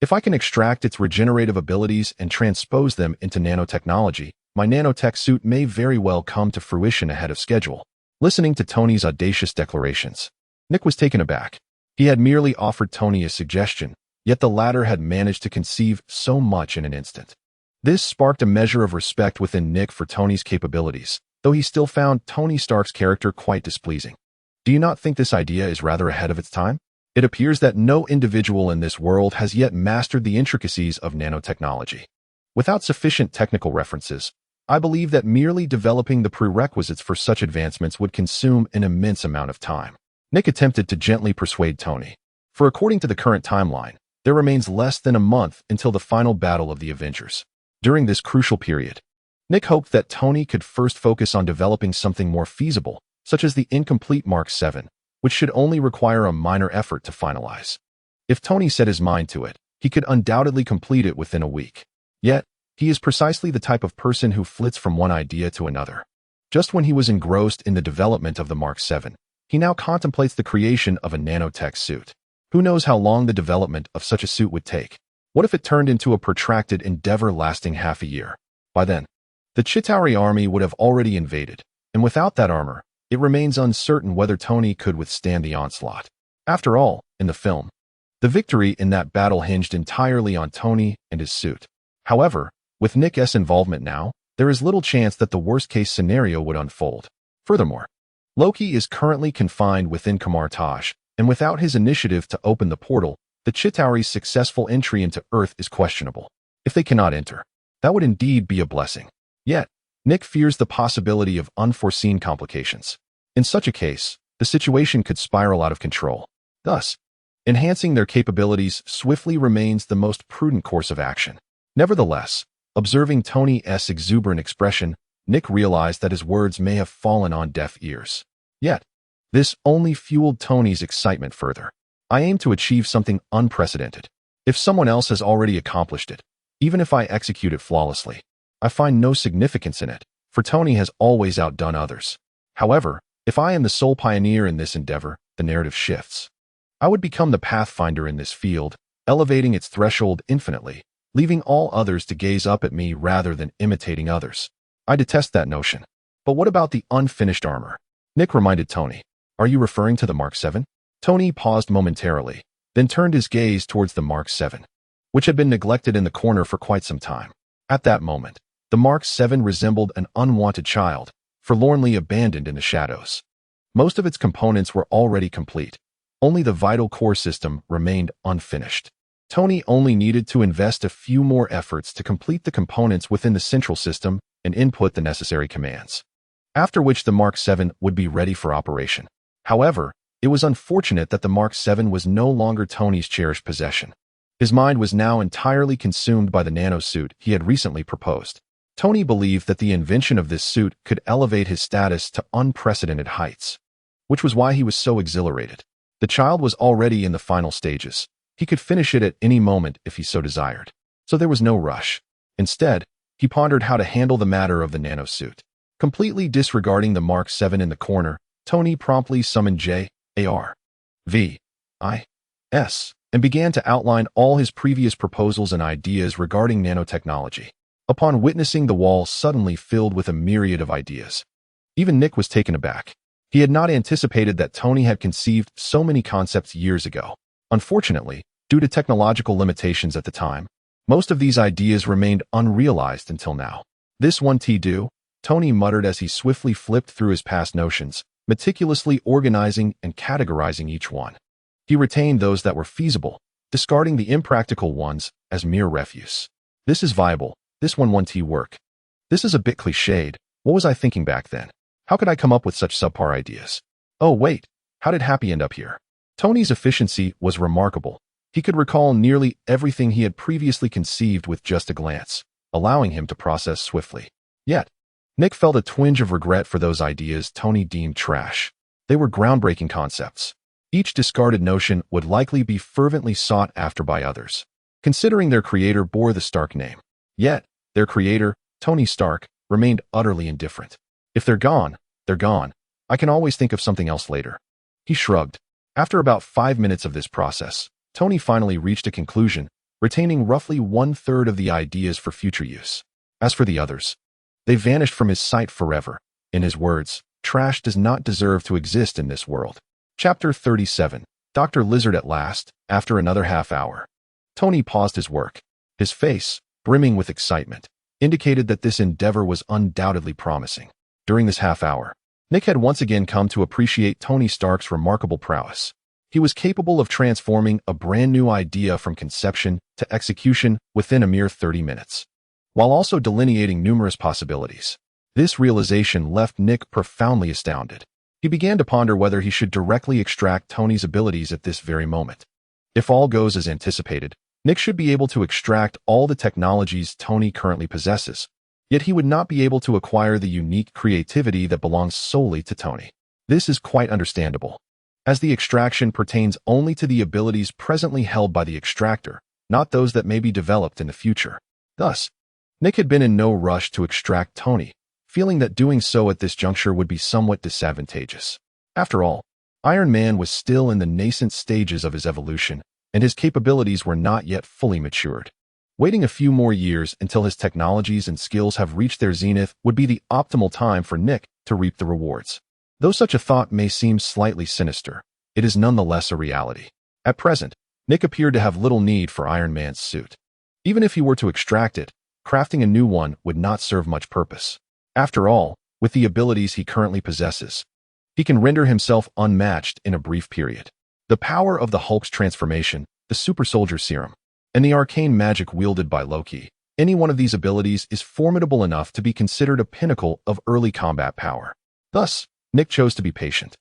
If I can extract its regenerative abilities and transpose them into nanotechnology, my nanotech suit may very well come to fruition ahead of schedule. Listening to Tony's audacious declarations, Nick was taken aback. He had merely offered Tony a suggestion, yet the latter had managed to conceive so much in an instant. This sparked a measure of respect within Nick for Tony's capabilities, though he still found Tony Stark's character quite displeasing. Do you not think this idea is rather ahead of its time? It appears that no individual in this world has yet mastered the intricacies of nanotechnology. Without sufficient technical references, I believe that merely developing the prerequisites for such advancements would consume an immense amount of time. Nick attempted to gently persuade Tony, for according to the current timeline, there remains less than a month until the final battle of the Avengers. During this crucial period, Nick hoped that Tony could first focus on developing something more feasible, such as the incomplete Mark 7, which should only require a minor effort to finalize. If Tony set his mind to it, he could undoubtedly complete it within a week. Yet, he is precisely the type of person who flits from one idea to another. Just when he was engrossed in the development of the Mark 7, he now contemplates the creation of a nanotech suit. Who knows how long the development of such a suit would take? What if it turned into a protracted endeavor lasting half a year? By then, the Chitauri army would have already invaded, and without that armor, it remains uncertain whether Tony could withstand the onslaught. After all, in the film, the victory in that battle hinged entirely on Tony and his suit. However, with Nick's involvement now, there is little chance that the worst-case scenario would unfold. Furthermore, Loki is currently confined within Kamartaj, and without his initiative to open the portal, the Chitauri's successful entry into Earth is questionable. If they cannot enter, that would indeed be a blessing. Yet, Nick fears the possibility of unforeseen complications. In such a case, the situation could spiral out of control. Thus, enhancing their capabilities swiftly remains the most prudent course of action. Nevertheless, observing Tony's exuberant expression, Nick realized that his words may have fallen on deaf ears. Yet, this only fueled Tony's excitement further. I aim to achieve something unprecedented. If someone else has already accomplished it, even if I execute it flawlessly, I find no significance in it, for Tony has always outdone others. However, if I am the sole pioneer in this endeavor, the narrative shifts. I would become the pathfinder in this field, elevating its threshold infinitely, leaving all others to gaze up at me rather than imitating others. I detest that notion. But what about the unfinished armor? Nick reminded Tony. Are you referring to the Mark 7? Tony paused momentarily, then turned his gaze towards the Mark 7, which had been neglected in the corner for quite some time. At that moment, the Mark 7 resembled an unwanted child, forlornly abandoned in the shadows. Most of its components were already complete. Only the vital core system remained unfinished. Tony only needed to invest a few more efforts to complete the components within the central system and input the necessary commands, after which the Mark 7 would be ready for operation. However, it was unfortunate that the Mark 7 was no longer Tony's cherished possession. His mind was now entirely consumed by the nanosuit he had recently proposed. Tony believed that the invention of this suit could elevate his status to unprecedented heights, which was why he was so exhilarated. The child was already in the final stages. He could finish it at any moment if he so desired. So there was no rush. Instead, he pondered how to handle the matter of the nanosuit. Completely disregarding the Mark 7 in the corner, Tony promptly summoned J.A.R.V.I.S. and began to outline all his previous proposals and ideas regarding nanotechnology. upon witnessing the wall suddenly filled with a myriad of ideas. Even Nick was taken aback. He had not anticipated that Tony had conceived so many concepts years ago. Unfortunately, due to technological limitations at the time, most of these ideas remained unrealized until now. This one do, Tony muttered as he swiftly flipped through his past notions, meticulously organizing and categorizing each one. He retained those that were feasible, discarding the impractical ones as mere refuse. This is viable. This one work. This is a bit cliched. What was I thinking back then? How could I come up with such subpar ideas? Oh wait, how did Happy end up here? Tony's efficiency was remarkable. He could recall nearly everything he had previously conceived with just a glance, allowing him to process swiftly. Yet, Nick felt a twinge of regret for those ideas Tony deemed trash. They were groundbreaking concepts. Each discarded notion would likely be fervently sought after by others, considering their creator bore the Stark name. Yet, their creator, Tony Stark, remained utterly indifferent. If they're gone, they're gone. I can always think of something else later. He shrugged. After about 5 minutes of this process, Tony finally reached a conclusion, retaining roughly 1/3 of the ideas for future use. As for the others, they vanished from his sight forever. In his words, trash does not deserve to exist in this world. Chapter 37. Dr. Lizard at last, after another half hour. Tony paused his work. His face, brimming with excitement, indicated that this endeavor was undoubtedly promising. During this half hour, Nick had once again come to appreciate Tony Stark's remarkable prowess. He was capable of transforming a brand new idea from conception to execution within a mere 30 minutes, while also delineating numerous possibilities. This realization left Nick profoundly astounded. He began to ponder whether he should directly extract Tony's abilities at this very moment. If all goes as anticipated, Nick should be able to extract all the technologies Tony currently possesses, yet he would not be able to acquire the unique creativity that belongs solely to Tony. This is quite understandable, as the extraction pertains only to the abilities presently held by the extractor, not those that may be developed in the future. Thus, Nick had been in no rush to extract Tony, feeling that doing so at this juncture would be somewhat disadvantageous. After all, Iron Man was still in the nascent stages of his evolution, and his capabilities were not yet fully matured. Waiting a few more years until his technologies and skills have reached their zenith would be the optimal time for Nick to reap the rewards. Though such a thought may seem slightly sinister, it is nonetheless a reality. At present, Nick appeared to have little need for Iron Man's suit. Even if he were to extract it, crafting a new one would not serve much purpose. After all, with the abilities he currently possesses, he can render himself unmatched in a brief period. The power of the Hulk's transformation, the super soldier serum, and the arcane magic wielded by Loki, any one of these abilities is formidable enough to be considered a pinnacle of early combat power. Thus, Nick chose to be patient,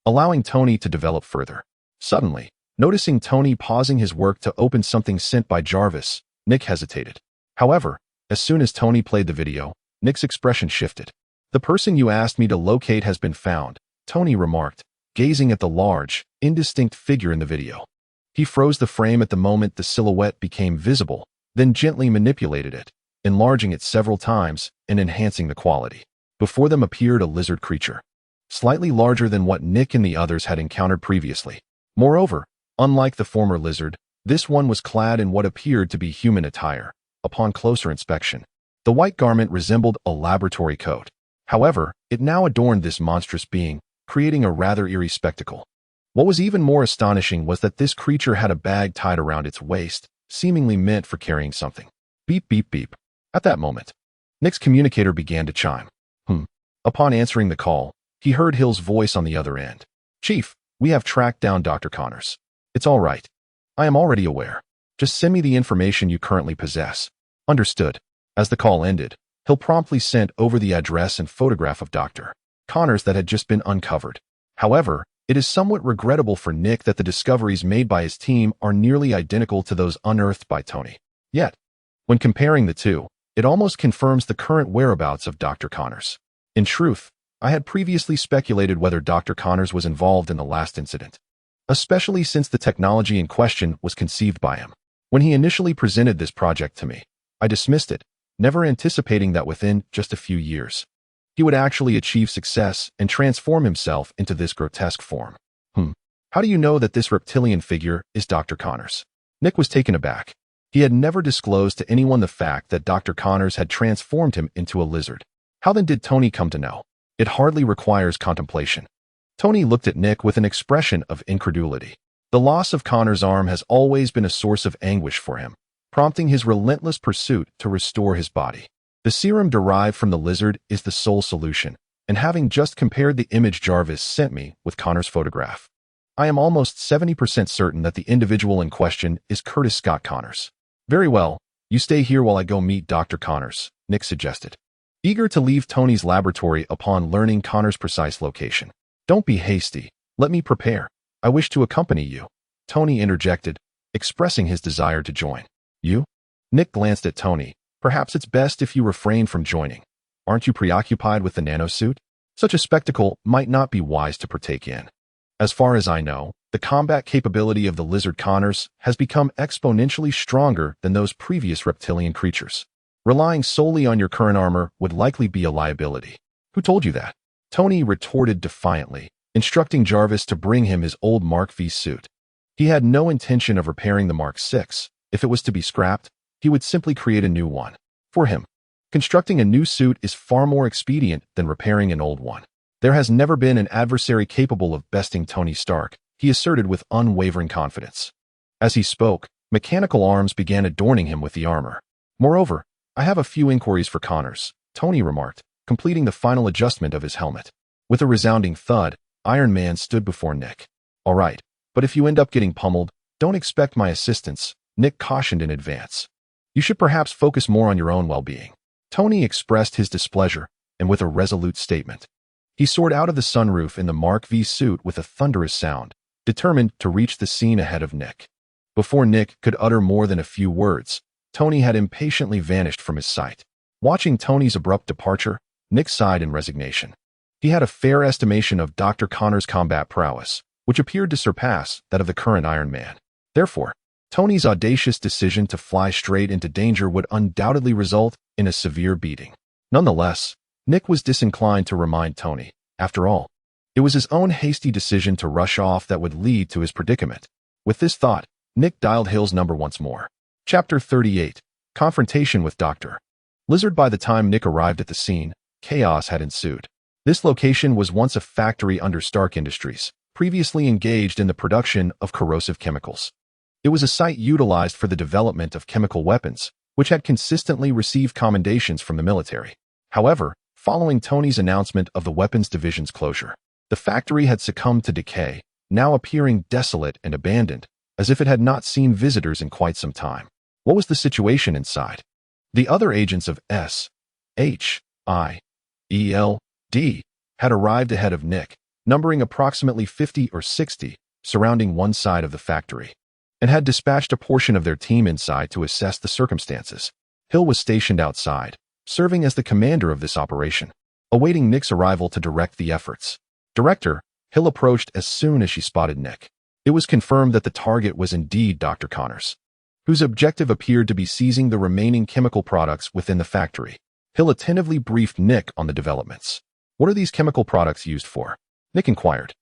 allowing Tony to develop further. Suddenly, noticing Tony pausing his work to open something sent by Jarvis, Nick hesitated. However, as soon as Tony played the video, Nick's expression shifted. "The person you asked me to locate has been found," Tony remarked, gazing at the large, indistinct figure in the video. He froze the frame at the moment the silhouette became visible, then gently manipulated it, enlarging it several times and enhancing the quality. Before them appeared a lizard creature, slightly larger than what Nick and the others had encountered previously. Moreover, unlike the former lizard, this one was clad in what appeared to be human attire. Upon closer inspection, the white garment resembled a laboratory coat. However, it now adorned this monstrous being, creating a rather eerie spectacle. What was even more astonishing was that this creature had a bag tied around its waist, seemingly meant for carrying something. Beep, beep, beep. At that moment, Nick's communicator began to chime. Upon answering the call, he heard Hill's voice on the other end. "Chief, we have tracked down Dr. Connors. It's all right. I am already aware. Just send me the information you currently possess." Understood. As the call ended, Hill promptly sent over the address and photograph of Dr. Connors that had just been uncovered. However, it is somewhat regrettable for Nick that the discoveries made by his team are nearly identical to those unearthed by Tony. Yet, when comparing the two, it almost confirms the current whereabouts of Dr. Connors. In truth, I had previously speculated whether Dr. Connors was involved in the last incident, especially since the technology in question was conceived by him. When he initially presented this project to me, I dismissed it, never anticipating that within just a few years, he would actually achieve success and transform himself into this grotesque form. How do you know that this reptilian figure is Dr. Connors? Nick was taken aback. He had never disclosed to anyone the fact that Dr. Connors had transformed him into a lizard. How then did Tony come to know? It hardly requires contemplation. Tony looked at Nick with an expression of incredulity. The loss of Connor's arm has always been a source of anguish for him, prompting his relentless pursuit to restore his body. The serum derived from the lizard is the sole solution, and having just compared the image Jarvis sent me with Connor's photograph, I am almost 70% certain that the individual in question is Curtis Scott Connors. Very well, you stay here while I go meet Dr. Connors, Nick suggested, eager to leave Tony's laboratory upon learning Connor's precise location. Don't be hasty. Let me prepare. I wish to accompany you, Tony interjected, expressing his desire to join. You? Nick glanced at Tony. Perhaps it's best if you refrain from joining. Aren't you preoccupied with the nanosuit? Such a spectacle might not be wise to partake in. As far as I know, the combat capability of the lizard Connors has become exponentially stronger than those previous reptilian creatures. Relying solely on your current armor would likely be a liability. Who told you that? Tony retorted defiantly, instructing Jarvis to bring him his old Mark V suit. He had no intention of repairing the Mark VI. If it was to be scrapped, he would simply create a new one. For him, constructing a new suit is far more expedient than repairing an old one. There has never been an adversary capable of besting Tony Stark, he asserted with unwavering confidence. As he spoke, mechanical arms began adorning him with the armor. Moreover, I have a few inquiries for Connors, Tony remarked, completing the final adjustment of his helmet. With a resounding thud, Iron Man stood before Nick. All right, but if you end up getting pummeled, don't expect my assistance, Nick cautioned in advance. You should perhaps focus more on your own well-being. Tony expressed his displeasure, and with a resolute statement. He soared out of the sunroof in the Mark V suit with a thunderous sound, determined to reach the scene ahead of Nick. Before Nick could utter more than a few words, Tony had impatiently vanished from his sight. Watching Tony's abrupt departure, Nick sighed in resignation. He had a fair estimation of Dr. Connors' combat prowess, which appeared to surpass that of the current Iron Man. Therefore, Tony's audacious decision to fly straight into danger would undoubtedly result in a severe beating. Nonetheless, Nick was disinclined to remind Tony. After all, it was his own hasty decision to rush off that would lead to his predicament. With this thought, Nick dialed Hill's number once more. Chapter 38. Confrontation with Dr. Lizard. By the time Nick arrived at the scene, chaos had ensued. This location was once a factory under Stark Industries, previously engaged in the production of corrosive chemicals. It was a site utilized for the development of chemical weapons, which had consistently received commendations from the military. However, following Tony's announcement of the weapons division's closure, the factory had succumbed to decay, now appearing desolate and abandoned, as if it had not seen visitors in quite some time. What was the situation inside? The other agents of S.H.I.E.L.D. had arrived ahead of Nick, numbering approximately 50 or 60, surrounding one side of the factory, and had dispatched a portion of their team inside to assess the circumstances. Hill was stationed outside, serving as the commander of this operation, awaiting Nick's arrival to direct the efforts. Director, Hill approached as soon as she spotted Nick. It was confirmed that the target was indeed Dr. Connors, whose objective appeared to be seizing the remaining chemical products within the factory. Hill attentively briefed Nick on the developments. What are these chemical products used for? Nick inquired.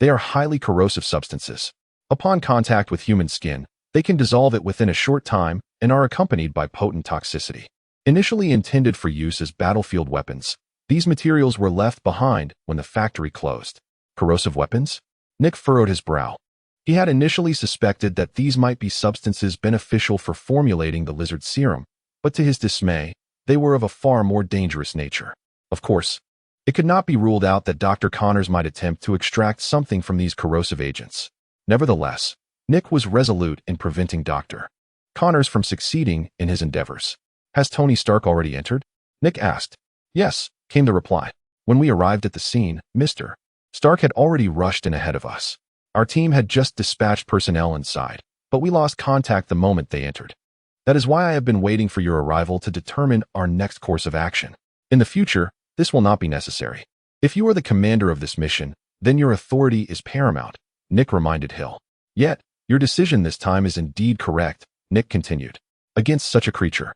They are highly corrosive substances. Upon contact with human skin, they can dissolve it within a short time and are accompanied by potent toxicity. Initially intended for use as battlefield weapons, these materials were left behind when the factory closed. Corrosive weapons? Nick furrowed his brow. He had initially suspected that these might be substances beneficial for formulating the lizard serum, but to his dismay, they were of a far more dangerous nature. Of course, it could not be ruled out that Dr. Connors might attempt to extract something from these corrosive agents. Nevertheless, Nick was resolute in preventing Dr. Connors from succeeding in his endeavors. Has Tony Stark already entered? Nick asked. Yes, came the reply. When we arrived at the scene, Mr. Stark had already rushed in ahead of us. Our team had just dispatched personnel inside, but we lost contact the moment they entered. That is why I have been waiting for your arrival to determine our next course of action. In the future, this will not be necessary. If you are the commander of this mission, then your authority is paramount, Nick reminded Hill. Yet, your decision this time is indeed correct, Nick continued. Against such a creature,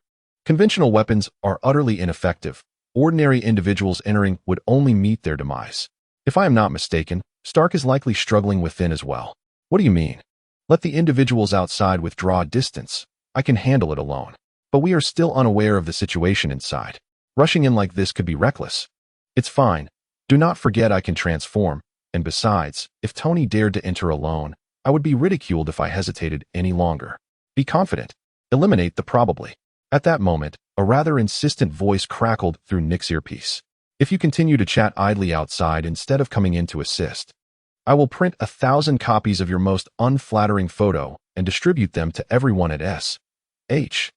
conventional weapons are utterly ineffective. Ordinary individuals entering would only meet their demise. If I am not mistaken, Stark is likely struggling within as well. What do you mean? Let the individuals outside withdraw a distance, I can handle it alone. But we are still unaware of the situation inside. Rushing in like this could be reckless. It's fine. Do not forget I can transform. And besides, if Tony dared to enter alone, I would be ridiculed if I hesitated any longer. Be confident. Eliminate the probably. At that moment, a rather insistent voice crackled through Nick's earpiece. If you continue to chat idly outside instead of coming in to assist, I will print 1,000 copies of your most unflattering photo and distribute them to everyone at SHIELD.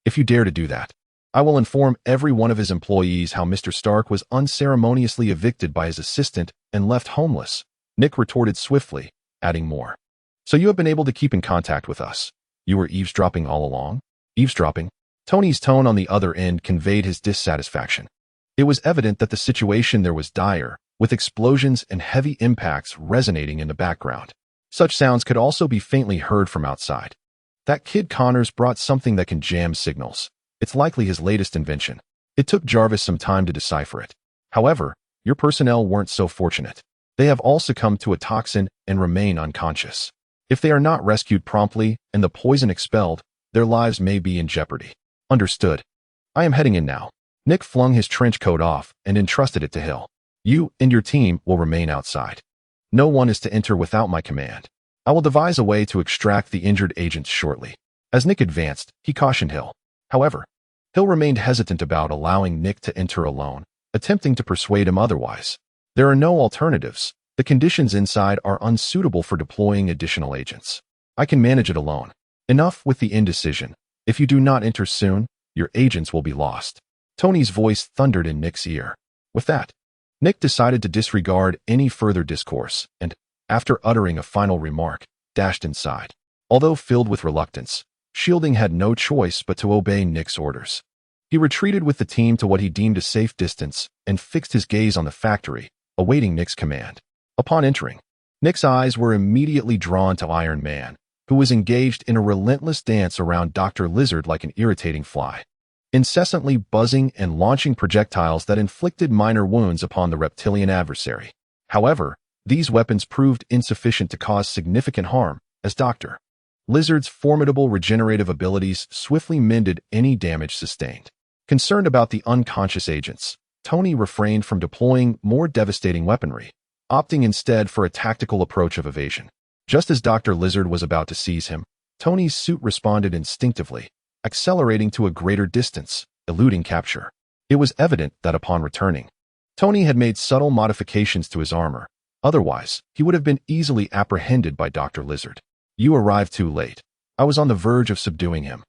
If you dare to do that, I will inform every one of his employees how Mr. Stark was unceremoniously evicted by his assistant and left homeless. Nick retorted swiftly, adding more. So you have been able to keep in contact with us. You were eavesdropping all along? Eavesdropping? Tony's tone on the other end conveyed his dissatisfaction. It was evident that the situation there was dire, with explosions and heavy impacts resonating in the background. Such sounds could also be faintly heard from outside. That kid Connors brought something that can jam signals. It's likely his latest invention. It took Jarvis some time to decipher it. However, your personnel weren't so fortunate. They have all succumbed to a toxin and remain unconscious. If they are not rescued promptly and the poison expelled, their lives may be in jeopardy. Understood. I am heading in now. Nick flung his trench coat off and entrusted it to Hill. You and your team will remain outside. No one is to enter without my command. I will devise a way to extract the injured agents shortly. As Nick advanced, he cautioned Hill. However, Hill remained hesitant about allowing Nick to enter alone, attempting to persuade him otherwise. There are no alternatives. The conditions inside are unsuitable for deploying additional agents. I can manage it alone. Enough with the indecision. If you do not enter soon, your agents will be lost. Tony's voice thundered in Nick's ear. With that, Nick decided to disregard any further discourse and, after uttering a final remark, dashed inside. Although filled with reluctance, Shielding had no choice but to obey Nick's orders. He retreated with the team to what he deemed a safe distance and fixed his gaze on the factory, awaiting Nick's command. Upon entering, Nick's eyes were immediately drawn to Iron Man, who was engaged in a relentless dance around Dr. Lizard like an irritating fly, incessantly buzzing and launching projectiles that inflicted minor wounds upon the reptilian adversary. However, these weapons proved insufficient to cause significant harm, as Dr. Lizard's formidable regenerative abilities swiftly mended any damage sustained. Concerned about the unconscious agents, Tony refrained from deploying more devastating weaponry, opting instead for a tactical approach of evasion. Just as Dr. Lizard was about to seize him, Tony's suit responded instinctively, accelerating to a greater distance, eluding capture. It was evident that upon returning, Tony had made subtle modifications to his armor. Otherwise, he would have been easily apprehended by Dr. Lizard. You arrived too late. I was on the verge of subduing him.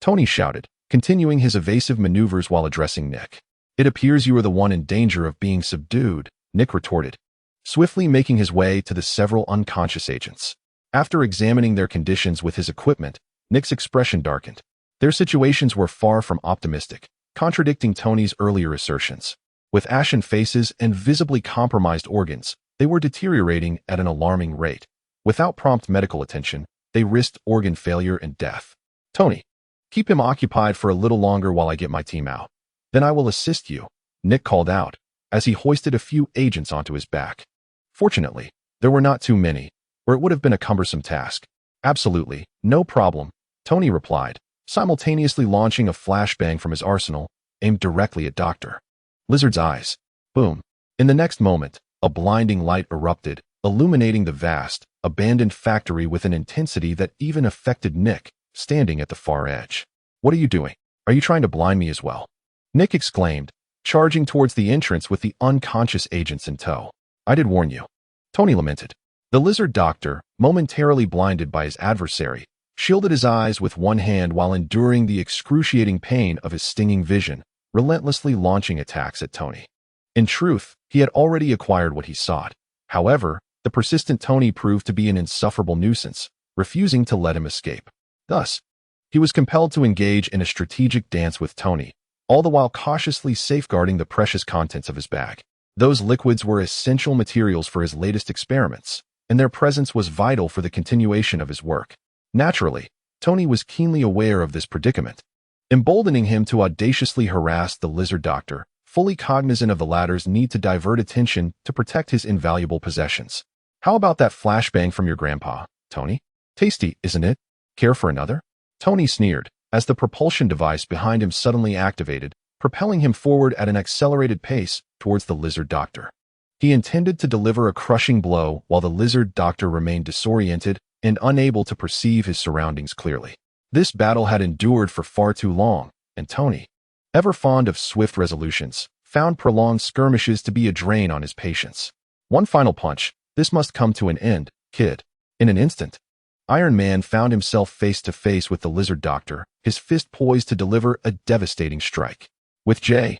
Tony shouted, continuing his evasive maneuvers while addressing Nick. It appears you are the one in danger of being subdued, Nick retorted, swiftly making his way to the several unconscious agents. After examining their conditions with his equipment, Nick's expression darkened. Their situations were far from optimistic, contradicting Tony's earlier assertions. With ashen faces and visibly compromised organs, they were deteriorating at an alarming rate. Without prompt medical attention, they risked organ failure and death. Tony, keep him occupied for a little longer while I get my team out. Then I will assist you, Nick called out, as he hoisted a few agents onto his back. Fortunately, there were not too many, or it would have been a cumbersome task. Absolutely, no problem, Tony replied, simultaneously launching a flashbang from his arsenal, aimed directly at Dr. Lizard's eyes. Boom. In the next moment, a blinding light erupted, illuminating the vast, abandoned factory with an intensity that even affected Nick, standing at the far edge. What are you doing? Are you trying to blind me as well? Nick exclaimed, charging towards the entrance with the unconscious agents in tow. I did warn you. Tony lamented. The lizard doctor, momentarily blinded by his adversary, shielded his eyes with one hand while enduring the excruciating pain of his stinging vision, relentlessly launching attacks at Tony. In truth, he had already acquired what he sought. However, the persistent Tony proved to be an insufferable nuisance, refusing to let him escape. Thus, he was compelled to engage in a strategic dance with Tony, all the while cautiously safeguarding the precious contents of his bag. Those liquids were essential materials for his latest experiments, and their presence was vital for the continuation of his work. Naturally, Tony was keenly aware of this predicament, emboldening him to audaciously harass the lizard doctor, fully cognizant of the latter's need to divert attention to protect his invaluable possessions. How about that flashbang from your grandpa, Tony? Tasty, isn't it? Care for another? Tony sneered, as the propulsion device behind him suddenly activated, propelling him forward at an accelerated pace towards the lizard doctor. He intended to deliver a crushing blow while the lizard doctor remained disoriented and unable to perceive his surroundings clearly. This battle had endured for far too long, and Tony, ever fond of swift resolutions, found prolonged skirmishes to be a drain on his patience. One final punch. This must come to an end, kid. In an instant, Iron Man found himself face to face with the lizard doctor, his fist poised to deliver a devastating strike. With J-A-R-V-I-S-S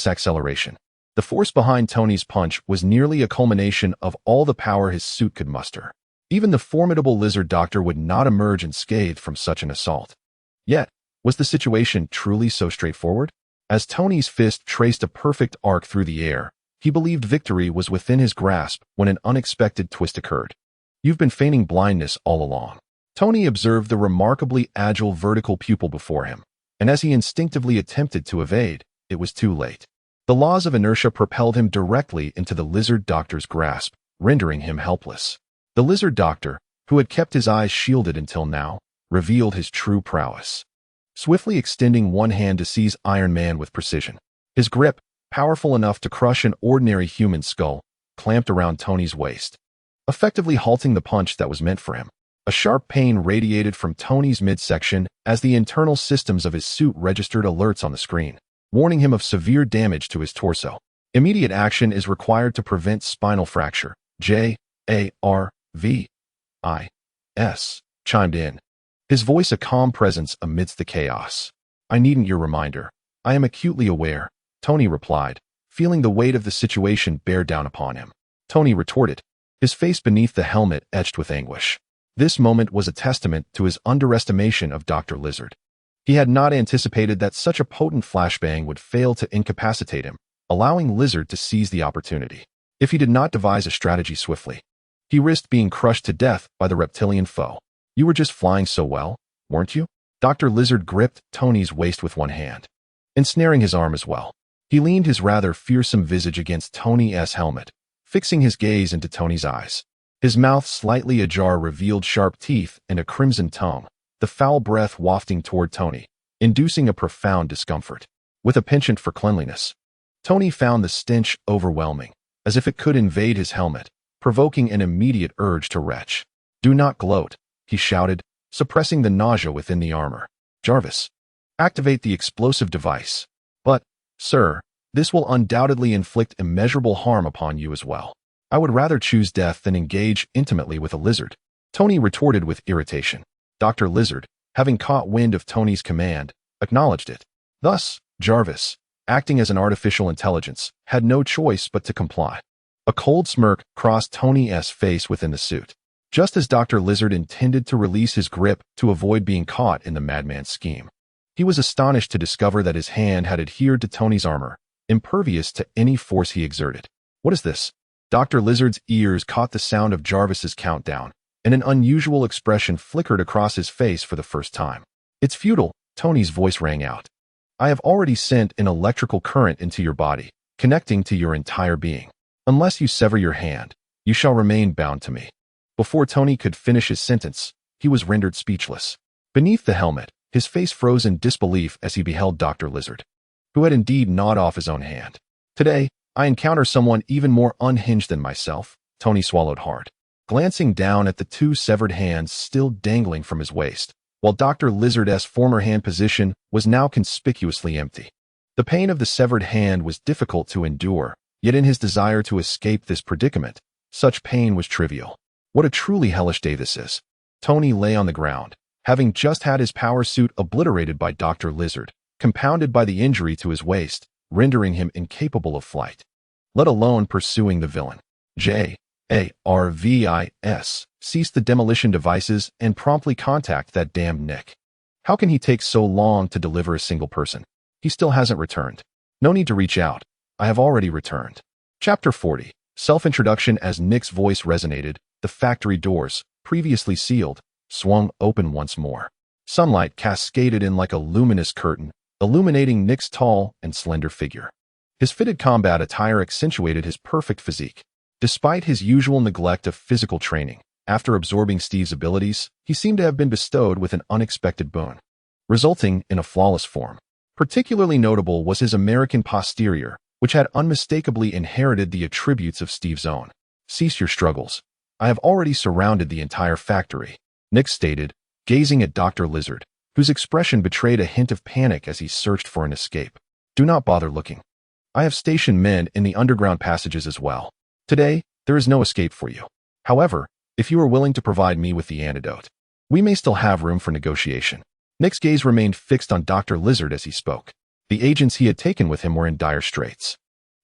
acceleration, the force behind Tony's punch was nearly a culmination of all the power his suit could muster. Even the formidable lizard doctor would not emerge unscathed from such an assault. Yet, was the situation truly so straightforward? As Tony's fist traced a perfect arc through the air, he believed victory was within his grasp when an unexpected twist occurred. You've been feigning blindness all along. Tony observed the remarkably agile vertical pupil before him, and as he instinctively attempted to evade, it was too late. The laws of inertia propelled him directly into the lizard doctor's grasp, rendering him helpless. The lizard doctor, who had kept his eyes shielded until now, revealed his true prowess. Swiftly extending one hand to seize Iron Man with precision, his grip, powerful enough to crush an ordinary human skull, clamped around Tony's waist, effectively halting the punch that was meant for him. A sharp pain radiated from Tony's midsection as the internal systems of his suit registered alerts on the screen, warning him of severe damage to his torso. Immediate action is required to prevent spinal fracture. J-A-R-V-I-S chimed in, his voice a calm presence amidst the chaos. I needn't your reminder. I am acutely aware, Tony replied, feeling the weight of the situation bear down upon him. Tony retorted, his face beneath the helmet etched with anguish. This moment was a testament to his underestimation of Dr. Lizard. He had not anticipated that such a potent flashbang would fail to incapacitate him, allowing Lizard to seize the opportunity. If he did not devise a strategy swiftly, he risked being crushed to death by the reptilian foe. You were just flying so well, weren't you? Dr. Lizard gripped Tony's waist with one hand, ensnaring his arm as well. He leaned his rather fearsome visage against Tony's helmet, fixing his gaze into Tony's eyes. His mouth slightly ajar revealed sharp teeth and a crimson tongue, the foul breath wafting toward Tony, inducing a profound discomfort. With a penchant for cleanliness, Tony found the stench overwhelming, as if it could invade his helmet, provoking an immediate urge to retch. Do not gloat, he shouted, suppressing the nausea within the armor. Jarvis, activate the explosive device. But, sir, this will undoubtedly inflict immeasurable harm upon you as well. I would rather choose death than engage intimately with a lizard. Tony retorted with irritation. Dr. Lizard, having caught wind of Tony's command, acknowledged it. Thus, Jarvis, acting as an artificial intelligence, had no choice but to comply. A cold smirk crossed Tony's face within the suit, just as Dr. Lizard intended to release his grip to avoid being caught in the madman's scheme. He was astonished to discover that his hand had adhered to Tony's armor, impervious to any force he exerted. What is this? Dr. Lizard's ears caught the sound of Jarvis's countdown, and an unusual expression flickered across his face for the first time. It's futile, Tony's voice rang out. I have already sent an electrical current into your body, connecting to your entire being. Unless you sever your hand, you shall remain bound to me. Before Tony could finish his sentence, he was rendered speechless. Beneath the helmet, his face froze in disbelief as he beheld Dr. Lizard, who had indeed gnawed off his own hand. Today, I encounter someone even more unhinged than myself. Tony swallowed hard, glancing down at the two severed hands still dangling from his waist, while Dr. Lizard's former hand position was now conspicuously empty. The pain of the severed hand was difficult to endure, yet in his desire to escape this predicament, such pain was trivial. What a truly hellish day this is. Tony lay on the ground, having just had his power suit obliterated by Dr. Lizard, compounded by the injury to his waist, rendering him incapable of flight, let alone pursuing the villain. Jarvis ceased the demolition devices and promptly contact that damned Nick. How can he take so long to deliver a single person? He still hasn't returned. No need to reach out. I have already returned. Chapter 40. Self-introduction. As Nick's voice resonated, the factory doors, previously sealed, swung open once more. Sunlight cascaded in like a luminous curtain, illuminating Nick's tall and slender figure. His fitted combat attire accentuated his perfect physique. Despite his usual neglect of physical training, After absorbing Steve's abilities, he seemed to have been bestowed with an unexpected boon, resulting in a flawless form. Particularly notable was his American posterior, which had unmistakably inherited the attributes of Steve's own. "Cease your struggles. I have already surrounded the entire factory," Nick stated, gazing at Dr. Lizard, whose expression betrayed a hint of panic as he searched for an escape. "Do not bother looking. I have stationed men in the underground passages as well. Today, there is no escape for you. However, if you are willing to provide me with the antidote, we may still have room for negotiation." Nick's gaze remained fixed on Dr. Lizard as he spoke. The agents he had taken with him were in dire straits.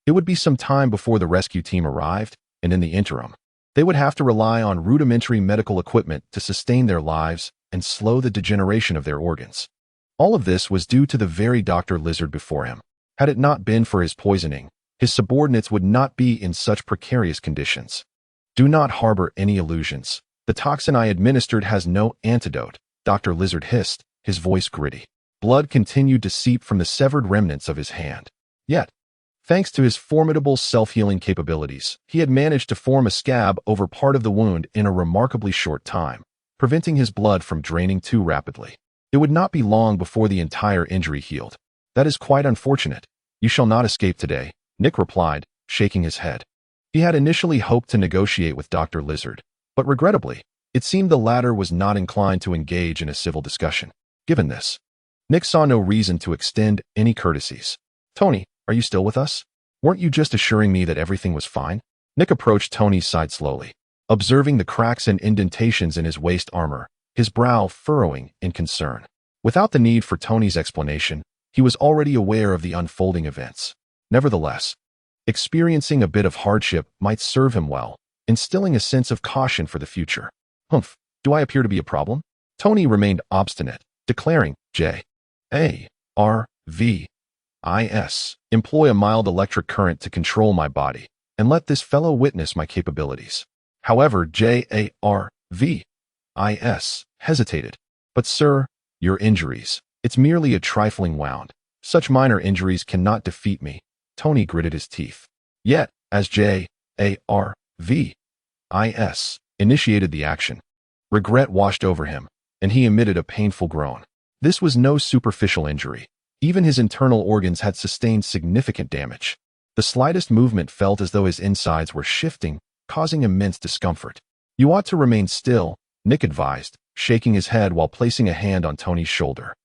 It would be some time before the rescue team arrived, and in the interim, they would have to rely on rudimentary medical equipment to sustain their lives and slow the degeneration of their organs. All of this was due to the very Dr. Lizard before him. Had it not been for his poisoning, his subordinates would not be in such precarious conditions. "Do not harbor any illusions. The toxin I administered has no antidote," Dr. Lizard hissed, his voice gritty. Blood continued to seep from the severed remnants of his hand. Yet, thanks to his formidable self-healing capabilities, he had managed to form a scab over part of the wound in a remarkably short time, preventing his blood from draining too rapidly. It would not be long before the entire injury healed. "That is quite unfortunate. You shall not escape today," Nick replied, shaking his head. He had initially hoped to negotiate with Dr. Lizard, but regrettably, it seemed the latter was not inclined to engage in a civil discussion. Given this, Nick saw no reason to extend any courtesies. "Tony, are you still with us? Weren't you just assuring me that everything was fine?" Nick approached Tony's side slowly, observing the cracks and indentations in his waist armor, his brow furrowing in concern. Without the need for Tony's explanation, he was already aware of the unfolding events. Nevertheless, experiencing a bit of hardship might serve him well, instilling a sense of caution for the future. "Humph, do I appear to be a problem?" Tony remained obstinate, declaring, "J-A-R-V-I-S. Employ a mild electric current to control my body, and let this fellow witness my capabilities." However, J-A-R-V-I-S hesitated. "But sir, your injuries. It's merely a trifling wound. Such minor injuries cannot defeat me." Tony gritted his teeth. Yet, as J-A-R-V-I-S initiated the action, regret washed over him, and he emitted a painful groan. This was no superficial injury. Even his internal organs had sustained significant damage. The slightest movement felt as though his insides were shifting, causing immense discomfort. "You ought to remain still," Nick advised, shaking his head while placing a hand on Tony's shoulder.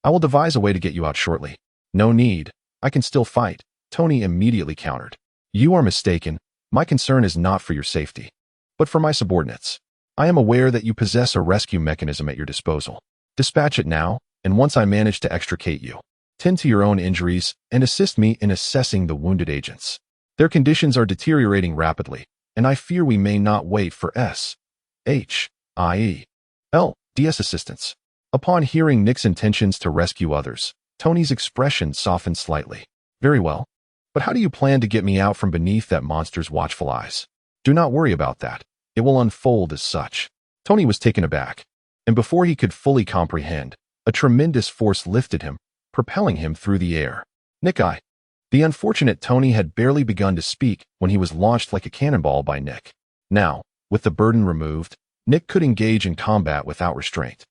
"I will devise a way to get you out shortly." "No need. I can still fight," Tony immediately countered. "You are mistaken. My concern is not for your safety, but for my subordinates. I am aware that you possess a rescue mechanism at your disposal. Dispatch it now, and once I manage to extricate you, tend to your own injuries and assist me in assessing the wounded agents. Their conditions are deteriorating rapidly, and I fear we may not wait for S.H.I.E.L.D.'s assistance." Upon hearing Nick's intentions to rescue others, Tony's expression softened slightly. "Very well. But how do you plan to get me out from beneath that monster's watchful eyes?" "Do not worry about that. It will unfold as such." Tony was taken aback, and before he could fully comprehend, a tremendous force lifted him, propelling him through the air. "Nick, The unfortunate Tony had barely begun to speak when he was launched like a cannonball by Nick. Now, with the burden removed, Nick could engage in combat without restraint.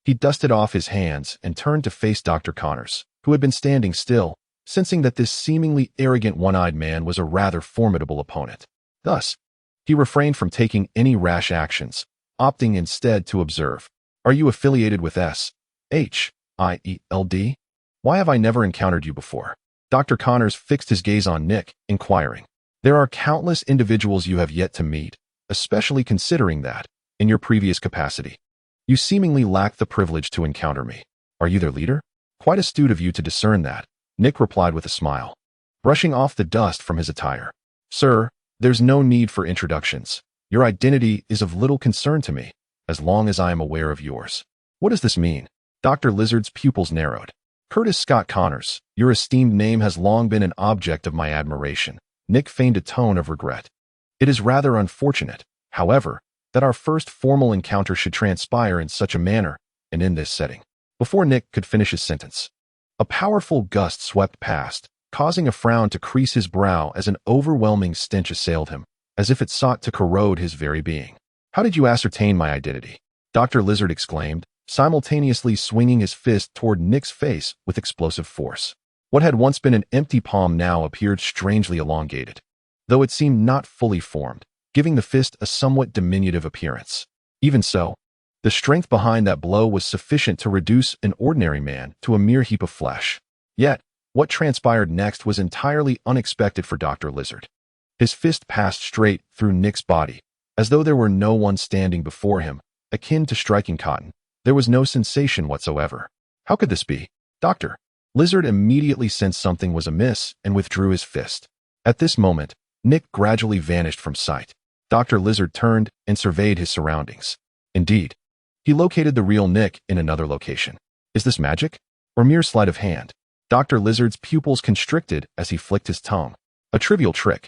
He dusted off his hands and turned to face Dr. Connors, who had been standing still, sensing that this seemingly arrogant one-eyed man was a rather formidable opponent. Thus, he refrained from taking any rash actions, opting instead to observe. "Are you affiliated with S.H.I.E.L.D.? Why have I never encountered you before?" Dr. Connors fixed his gaze on Nick, inquiring. "There are countless individuals you have yet to meet, especially considering that, in your previous capacity, you seemingly lack the privilege to encounter me. Are you their leader?" "Quite astute of you to discern that," Nick replied with a smile, brushing off the dust from his attire. "Sir, there's no need for introductions. Your identity is of little concern to me, as long as I am aware of yours." "What does this mean?" Dr. Lizard's pupils narrowed. "Curtis Scott Connors, your esteemed name has long been an object of my admiration." Nick feigned a tone of regret. "It is rather unfortunate, however, that our first formal encounter should transpire in such a manner, and in this setting." Before Nick could finish his sentence, a powerful gust swept past, causing a frown to crease his brow as an overwhelming stench assailed him, as if it sought to corrode his very being. How did you ascertain my identity? Dr. Lizard exclaimed, simultaneously swinging his fist toward Nick's face with explosive force. What had once been an empty palm now appeared strangely elongated, though it seemed not fully formed, giving the fist a somewhat diminutive appearance. Even so, the strength behind that blow was sufficient to reduce an ordinary man to a mere heap of flesh. Yet, what transpired next was entirely unexpected for Dr. Lizard. His fist passed straight through Nick's body, as though there were no one standing before him, akin to striking cotton. There was no sensation whatsoever. How could this be? Dr. Lizard immediately sensed something was amiss and withdrew his fist. At this moment, Nick gradually vanished from sight. Dr. Lizard turned and surveyed his surroundings. Indeed, he located the real Nick in another location. Is this magic? Or mere sleight of hand? Dr. Lizard's pupils constricted as he flicked his tongue. A trivial trick.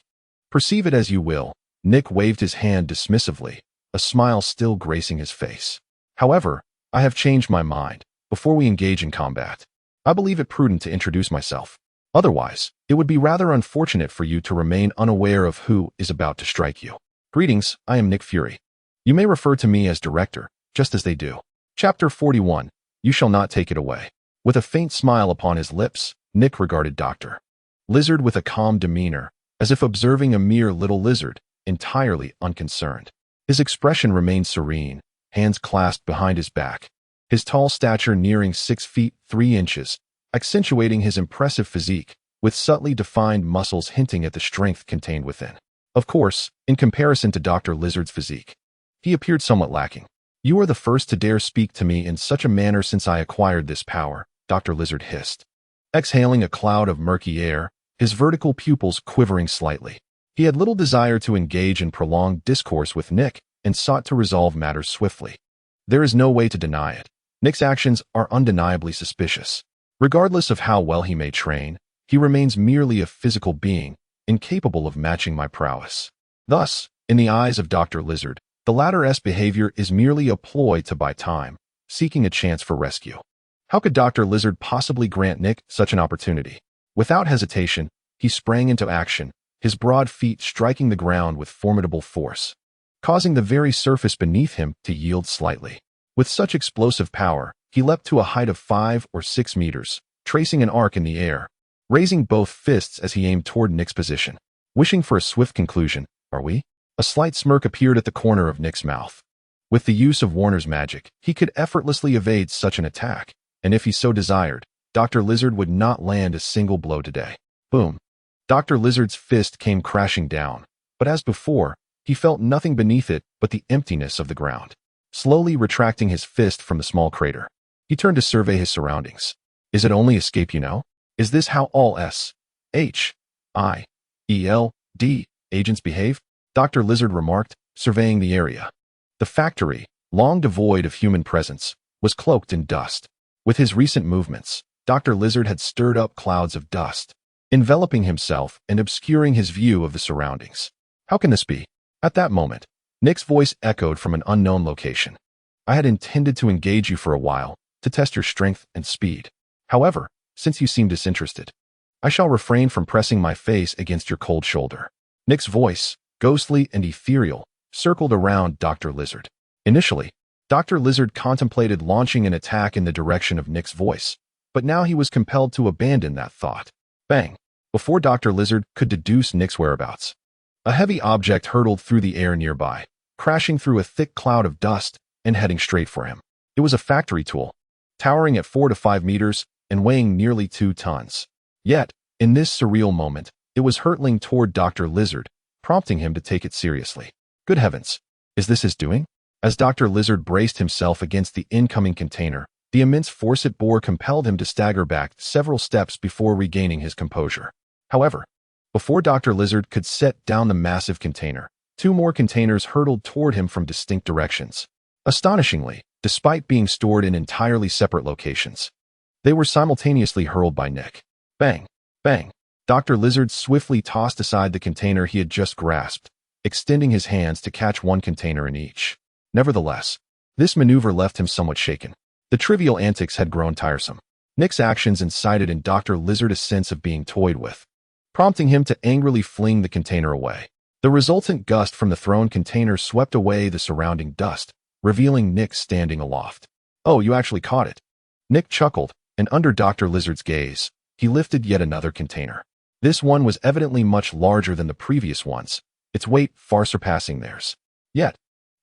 Perceive it as you will. Nick waved his hand dismissively, a smile still gracing his face. However, I have changed my mind. Before we engage in combat, I believe it prudent to introduce myself. Otherwise, it would be rather unfortunate for you to remain unaware of who is about to strike you. Greetings, I am Nick Fury. You may refer to me as Director, just as they do. Chapter 41, You Shall Not Take It Away. With a faint smile upon his lips, Nick regarded Dr. Lizard with a calm demeanor, as if observing a mere little lizard, entirely unconcerned. His expression remained serene, hands clasped behind his back, his tall stature nearing 6 feet 3 inches, accentuating his impressive physique, with subtly defined muscles hinting at the strength contained within. Of course, in comparison to Dr. Lizard's physique, he appeared somewhat lacking. You are the first to dare speak to me in such a manner since I acquired this power, Dr. Lizard hissed. Exhaling a cloud of murky air, his vertical pupils quivering slightly. He had little desire to engage in prolonged discourse with Nick and sought to resolve matters swiftly. There is no way to deny it. Nick's actions are undeniably suspicious. Regardless of how well he may train, he remains merely a physical being, incapable of matching my prowess. Thus, in the eyes of Dr. Lizard, the latter's behavior is merely a ploy to buy time, seeking a chance for rescue. How could Dr. Lizard possibly grant Nick such an opportunity? Without hesitation, he sprang into action, his broad feet striking the ground with formidable force, causing the very surface beneath him to yield slightly. With such explosive power, he leapt to a height of 5 or 6 meters, tracing an arc in the air, raising both fists as he aimed toward Nick's position. Wishing for a swift conclusion, are we? A slight smirk appeared at the corner of Nick's mouth. With the use of Warner's magic, he could effortlessly evade such an attack, and if he so desired, Dr. Lizard would not land a single blow today. Boom. Dr. Lizard's fist came crashing down, but as before, he felt nothing beneath it but the emptiness of the ground. Slowly retracting his fist from the small crater, he turned to survey his surroundings. Is it only escape you know? Is this how all S.H.I.E.L.D. agents behave? Dr. Lizard remarked, surveying the area. The factory, long devoid of human presence, was cloaked in dust. With his recent movements, Dr. Lizard had stirred up clouds of dust, enveloping himself and obscuring his view of the surroundings. How can this be? At that moment, Nick's voice echoed from an unknown location. I had intended to engage you for a while, to test your strength and speed. However, since you seem disinterested, I shall refrain from pressing my face against your cold shoulder. Nick's voice, ghostly and ethereal, circled around Dr. Lizard. Initially, Dr. Lizard contemplated launching an attack in the direction of Nick's voice, but now he was compelled to abandon that thought. Bang! Before Dr. Lizard could deduce Nick's whereabouts, a heavy object hurtled through the air nearby, crashing through a thick cloud of dust and heading straight for him. It was a factory tool, towering at 4 to 5 meters and weighing nearly 2 tons. Yet, in this surreal moment, it was hurtling toward Dr. Lizard, prompting him to take it seriously. Good heavens! Is this his doing? As Dr. Lizard braced himself against the incoming container, the immense force it bore compelled him to stagger back several steps before regaining his composure. However, before Dr. Lizard could set down the massive container, 2 more containers hurtled toward him from distinct directions. Astonishingly, despite being stored in entirely separate locations, they were simultaneously hurled by Nick. Bang! Bang! Dr. Lizard swiftly tossed aside the container he had just grasped, extending his hands to catch one container in each. Nevertheless, this maneuver left him somewhat shaken. The trivial antics had grown tiresome. Nick's actions incited in Dr. Lizard a sense of being toyed with, prompting him to angrily fling the container away. The resultant gust from the thrown container swept away the surrounding dust, revealing Nick standing aloft. "Oh, you actually caught it." Nick chuckled, and under Dr. Lizard's gaze, he lifted yet another container. This one was evidently much larger than the previous ones, its weight far surpassing theirs. Yet,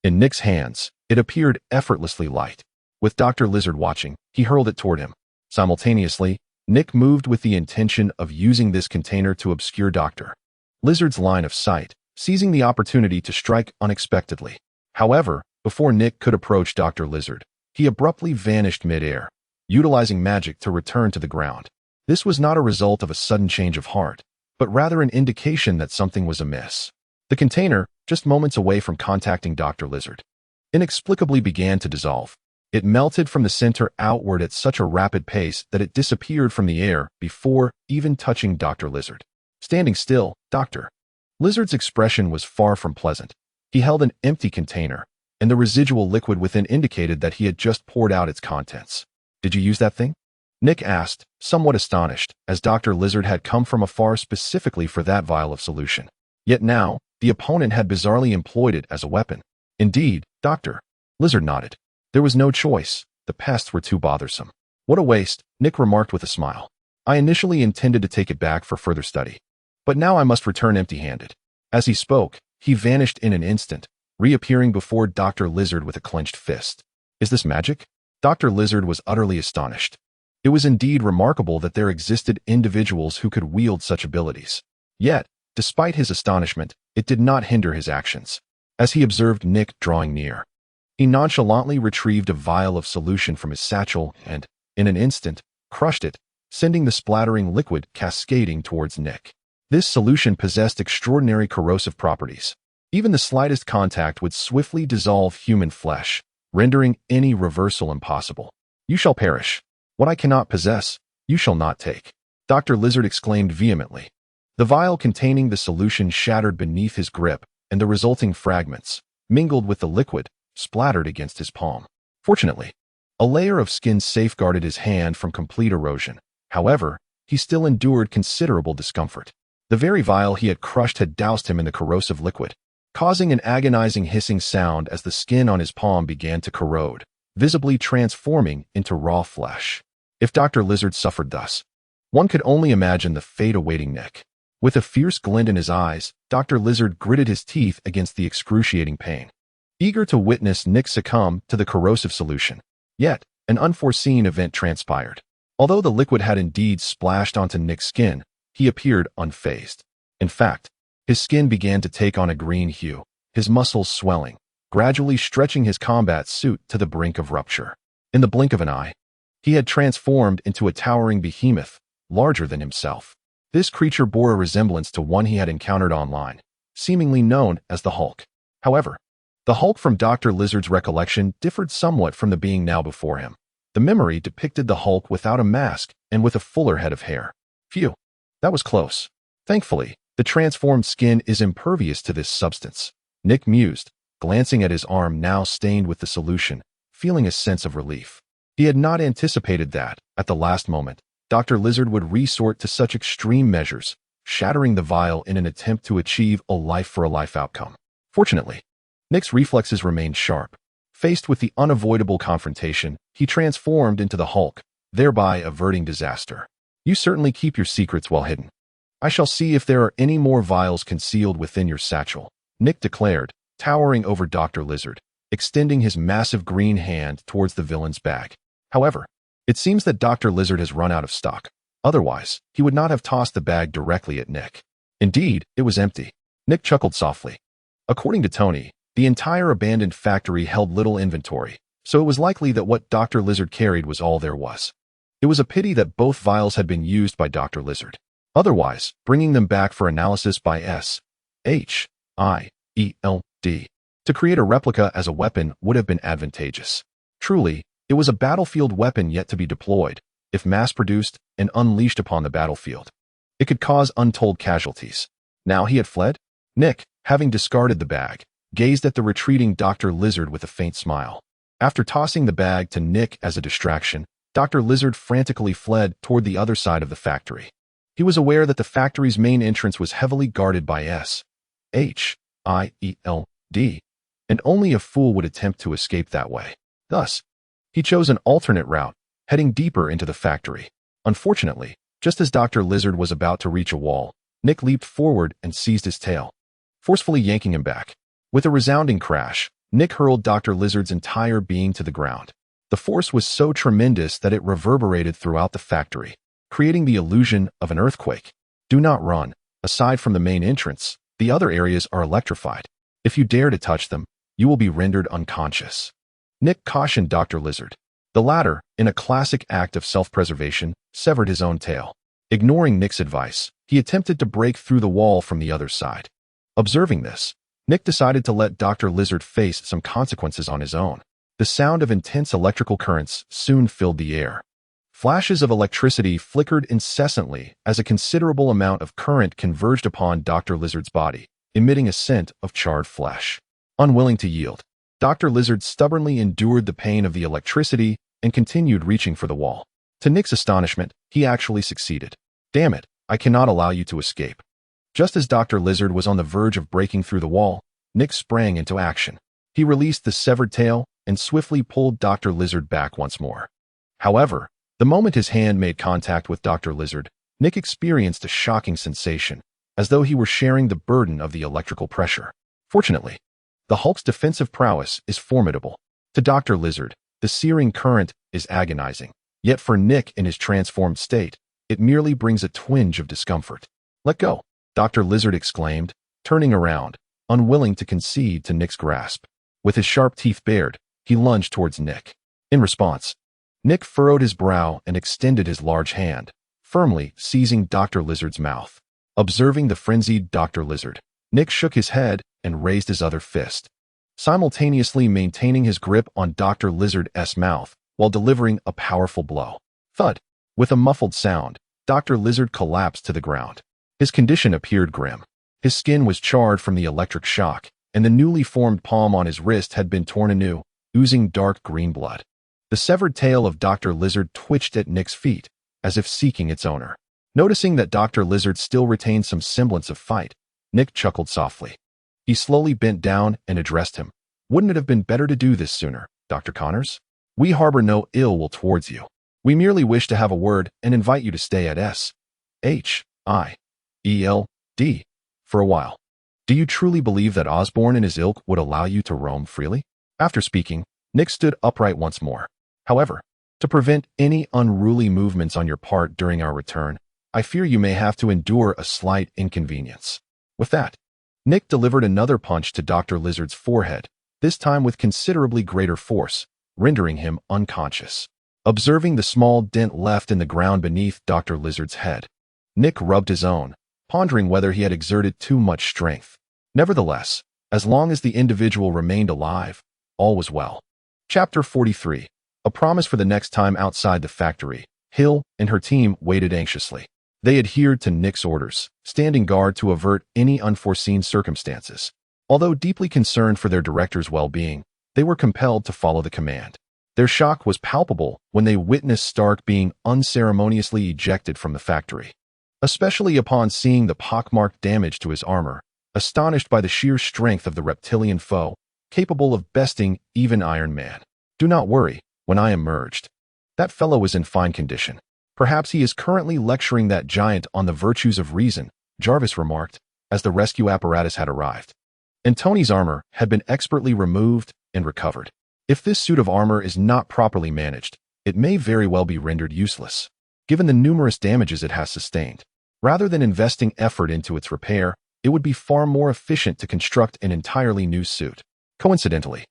in Nick's hands, it appeared effortlessly light. With Dr. Lizard watching, he hurled it toward him. Simultaneously, Nick moved with the intention of using this container to obscure Dr. Lizard's line of sight, seizing the opportunity to strike unexpectedly. However, before Nick could approach Dr. Lizard, he abruptly vanished mid-air, utilizing magic to return to the ground. This was not a result of a sudden change of heart, but rather an indication that something was amiss. The container, just moments away from contacting Dr. Lizard, inexplicably began to dissolve. It melted from the center outward at such a rapid pace that it disappeared from the air before even touching Dr. Lizard. Standing still, Dr. Lizard's expression was far from pleasant. He held an empty container, and the residual liquid within indicated that he had just poured out its contents. "Did you use that thing?" Nick asked, somewhat astonished, as Dr. Lizard had come from afar specifically for that vial of solution. Yet now, the opponent had bizarrely employed it as a weapon. "Indeed," Dr. Lizard nodded. "There was no choice. The pests were too bothersome." "What a waste," Nick remarked with a smile. "I initially intended to take it back for further study, but now I must return empty-handed." As he spoke, he vanished in an instant, reappearing before Dr. Lizard with a clenched fist. "Is this magic?" Dr. Lizard was utterly astonished. It was indeed remarkable that there existed individuals who could wield such abilities. Yet, despite his astonishment, it did not hinder his actions. As he observed Nick drawing near, he nonchalantly retrieved a vial of solution from his satchel and, in an instant, crushed it, sending the splattering liquid cascading towards Nick. This solution possessed extraordinary corrosive properties. Even the slightest contact would swiftly dissolve human flesh, rendering any reversal impossible. "You shall perish. What I cannot possess, you shall not take," Dr. Lizard exclaimed vehemently. The vial containing the solution shattered beneath his grip, and the resulting fragments, mingled with the liquid, splattered against his palm. Fortunately, a layer of skin safeguarded his hand from complete erosion. However, he still endured considerable discomfort. The very vial he had crushed had doused him in the corrosive liquid, causing an agonizing hissing sound as the skin on his palm began to corrode, visibly transforming into raw flesh. If Dr. Lizard suffered thus, one could only imagine the fate awaiting Nick. With a fierce glint in his eyes, Dr. Lizard gritted his teeth against the excruciating pain, eager to witness Nick succumb to the corrosive solution. Yet, an unforeseen event transpired. Although the liquid had indeed splashed onto Nick's skin, he appeared unfazed. In fact, his skin began to take on a green hue, his muscles swelling, gradually stretching his combat suit to the brink of rupture. In the blink of an eye, he had transformed into a towering behemoth, larger than himself. This creature bore a resemblance to one he had encountered online, seemingly known as the Hulk. However, the Hulk from Dr. Lizard's recollection differed somewhat from the being now before him. The memory depicted the Hulk without a mask and with a fuller head of hair. Phew, that was close. Thankfully, the transformed skin is impervious to this substance, Nick mused, glancing at his arm now stained with the solution, feeling a sense of relief. He had not anticipated that, at the last moment, Dr. Lizard would resort to such extreme measures, shattering the vial in an attempt to achieve a life-for-a-life outcome. Fortunately, Nick's reflexes remained sharp. Faced with the unavoidable confrontation, he transformed into the Hulk, thereby averting disaster. "You certainly keep your secrets well hidden. I shall see if there are any more vials concealed within your satchel," Nick declared, towering over Dr. Lizard, extending his massive green hand towards the villain's bag. However, it seems that Dr. Lizard has run out of stock. Otherwise, he would not have tossed the bag directly at Nick. Indeed, it was empty. Nick chuckled softly. According to Tony, the entire abandoned factory held little inventory, so it was likely that what Dr. Lizard carried was all there was. It was a pity that both vials had been used by Dr. Lizard. Otherwise, bringing them back for analysis by Ashield to create a replica as a weapon would have been advantageous. Truly, it was a battlefield weapon yet to be deployed. If mass-produced and unleashed upon the battlefield, it could cause untold casualties. Now he had fled? Nick, having discarded the bag, gazed at the retreating Dr. Lizard with a faint smile. After tossing the bag to Nick as a distraction, Dr. Lizard frantically fled toward the other side of the factory. He was aware that the factory's main entrance was heavily guarded by H-I-E-L-D, and only a fool would attempt to escape that way. Thus, he chose an alternate route, heading deeper into the factory. Unfortunately, just as Dr. Lizard was about to reach a wall, Nick leaped forward and seized his tail, forcefully yanking him back. With a resounding crash, Nick hurled Dr. Lizard's entire being to the ground. The force was so tremendous that it reverberated throughout the factory, creating the illusion of an earthquake. Do not run. Aside from the main entrance, the other areas are electrified. If you dare to touch them, you will be rendered unconscious. Nick cautioned Dr. Lizard. The latter, in a classic act of self-preservation, severed his own tail. Ignoring Nick's advice, he attempted to break through the wall from the other side. Observing this, Nick decided to let Dr. Lizard face some consequences on his own. The sound of intense electrical currents soon filled the air. Flashes of electricity flickered incessantly as a considerable amount of current converged upon Dr. Lizard's body, emitting a scent of charred flesh. Unwilling to yield, Dr. Lizard stubbornly endured the pain of the electricity and continued reaching for the wall. To Nick's astonishment, he actually succeeded. Damn it, I cannot allow you to escape. Just as Dr. Lizard was on the verge of breaking through the wall, Nick sprang into action. He released the severed tail and swiftly pulled Dr. Lizard back once more. However, the moment his hand made contact with Dr. Lizard, Nick experienced a shocking sensation, as though he were sharing the burden of the electrical pressure. Fortunately, the Hulk's defensive prowess is formidable. To Dr. Lizard, the searing current is agonizing. Yet for Nick in his transformed state, it merely brings a twinge of discomfort. Let go, Dr. Lizard exclaimed, turning around, unwilling to concede to Nick's grasp. With his sharp teeth bared, he lunged towards Nick. In response, Nick furrowed his brow and extended his large hand, firmly seizing Dr. Lizard's mouth. Observing the frenzied Dr. Lizard, Nick shook his head and raised his other fist, simultaneously maintaining his grip on Dr. Lizard's mouth while delivering a powerful blow. Thud! With a muffled sound, Dr. Lizard collapsed to the ground. His condition appeared grim. His skin was charred from the electric shock, and the newly formed palm on his wrist had been torn anew, oozing dark green blood. The severed tail of Dr. Lizard twitched at Nick's feet, as if seeking its owner. Noticing that Dr. Lizard still retained some semblance of fight, Nick chuckled softly. He slowly bent down and addressed him. Wouldn't it have been better to do this sooner, Dr. Connors? We harbor no ill will towards you. We merely wish to have a word and invite you to stay at S-H-I-E-L-D for a while. Do you truly believe that Osborn and his ilk would allow you to roam freely? After speaking, Nick stood upright once more. However, to prevent any unruly movements on your part during our return, I fear you may have to endure a slight inconvenience. With that, Nick delivered another punch to Dr. Lizard's forehead, this time with considerably greater force, rendering him unconscious. Observing the small dent left in the ground beneath Dr. Lizard's head, Nick rubbed his own, pondering whether he had exerted too much strength. Nevertheless, as long as the individual remained alive, all was well. Chapter 43. A promise for the next time outside the factory. Hill and her team waited anxiously. They adhered to Nick's orders, standing guard to avert any unforeseen circumstances. Although deeply concerned for their director's well-being, they were compelled to follow the command. Their shock was palpable when they witnessed Stark being unceremoniously ejected from the factory. Especially upon seeing the pockmarked damage to his armor, astonished by the sheer strength of the reptilian foe, capable of besting even Iron Man. Do not worry, when I emerged. That fellow is in fine condition. Perhaps he is currently lecturing that giant on the virtues of reason, Jarvis remarked, as the rescue apparatus had arrived. And Tony's armor had been expertly removed and recovered. If this suit of armor is not properly managed, it may very well be rendered useless, given the numerous damages it has sustained. Rather than investing effort into its repair, it would be far more efficient to construct an entirely new suit. Coincidentally,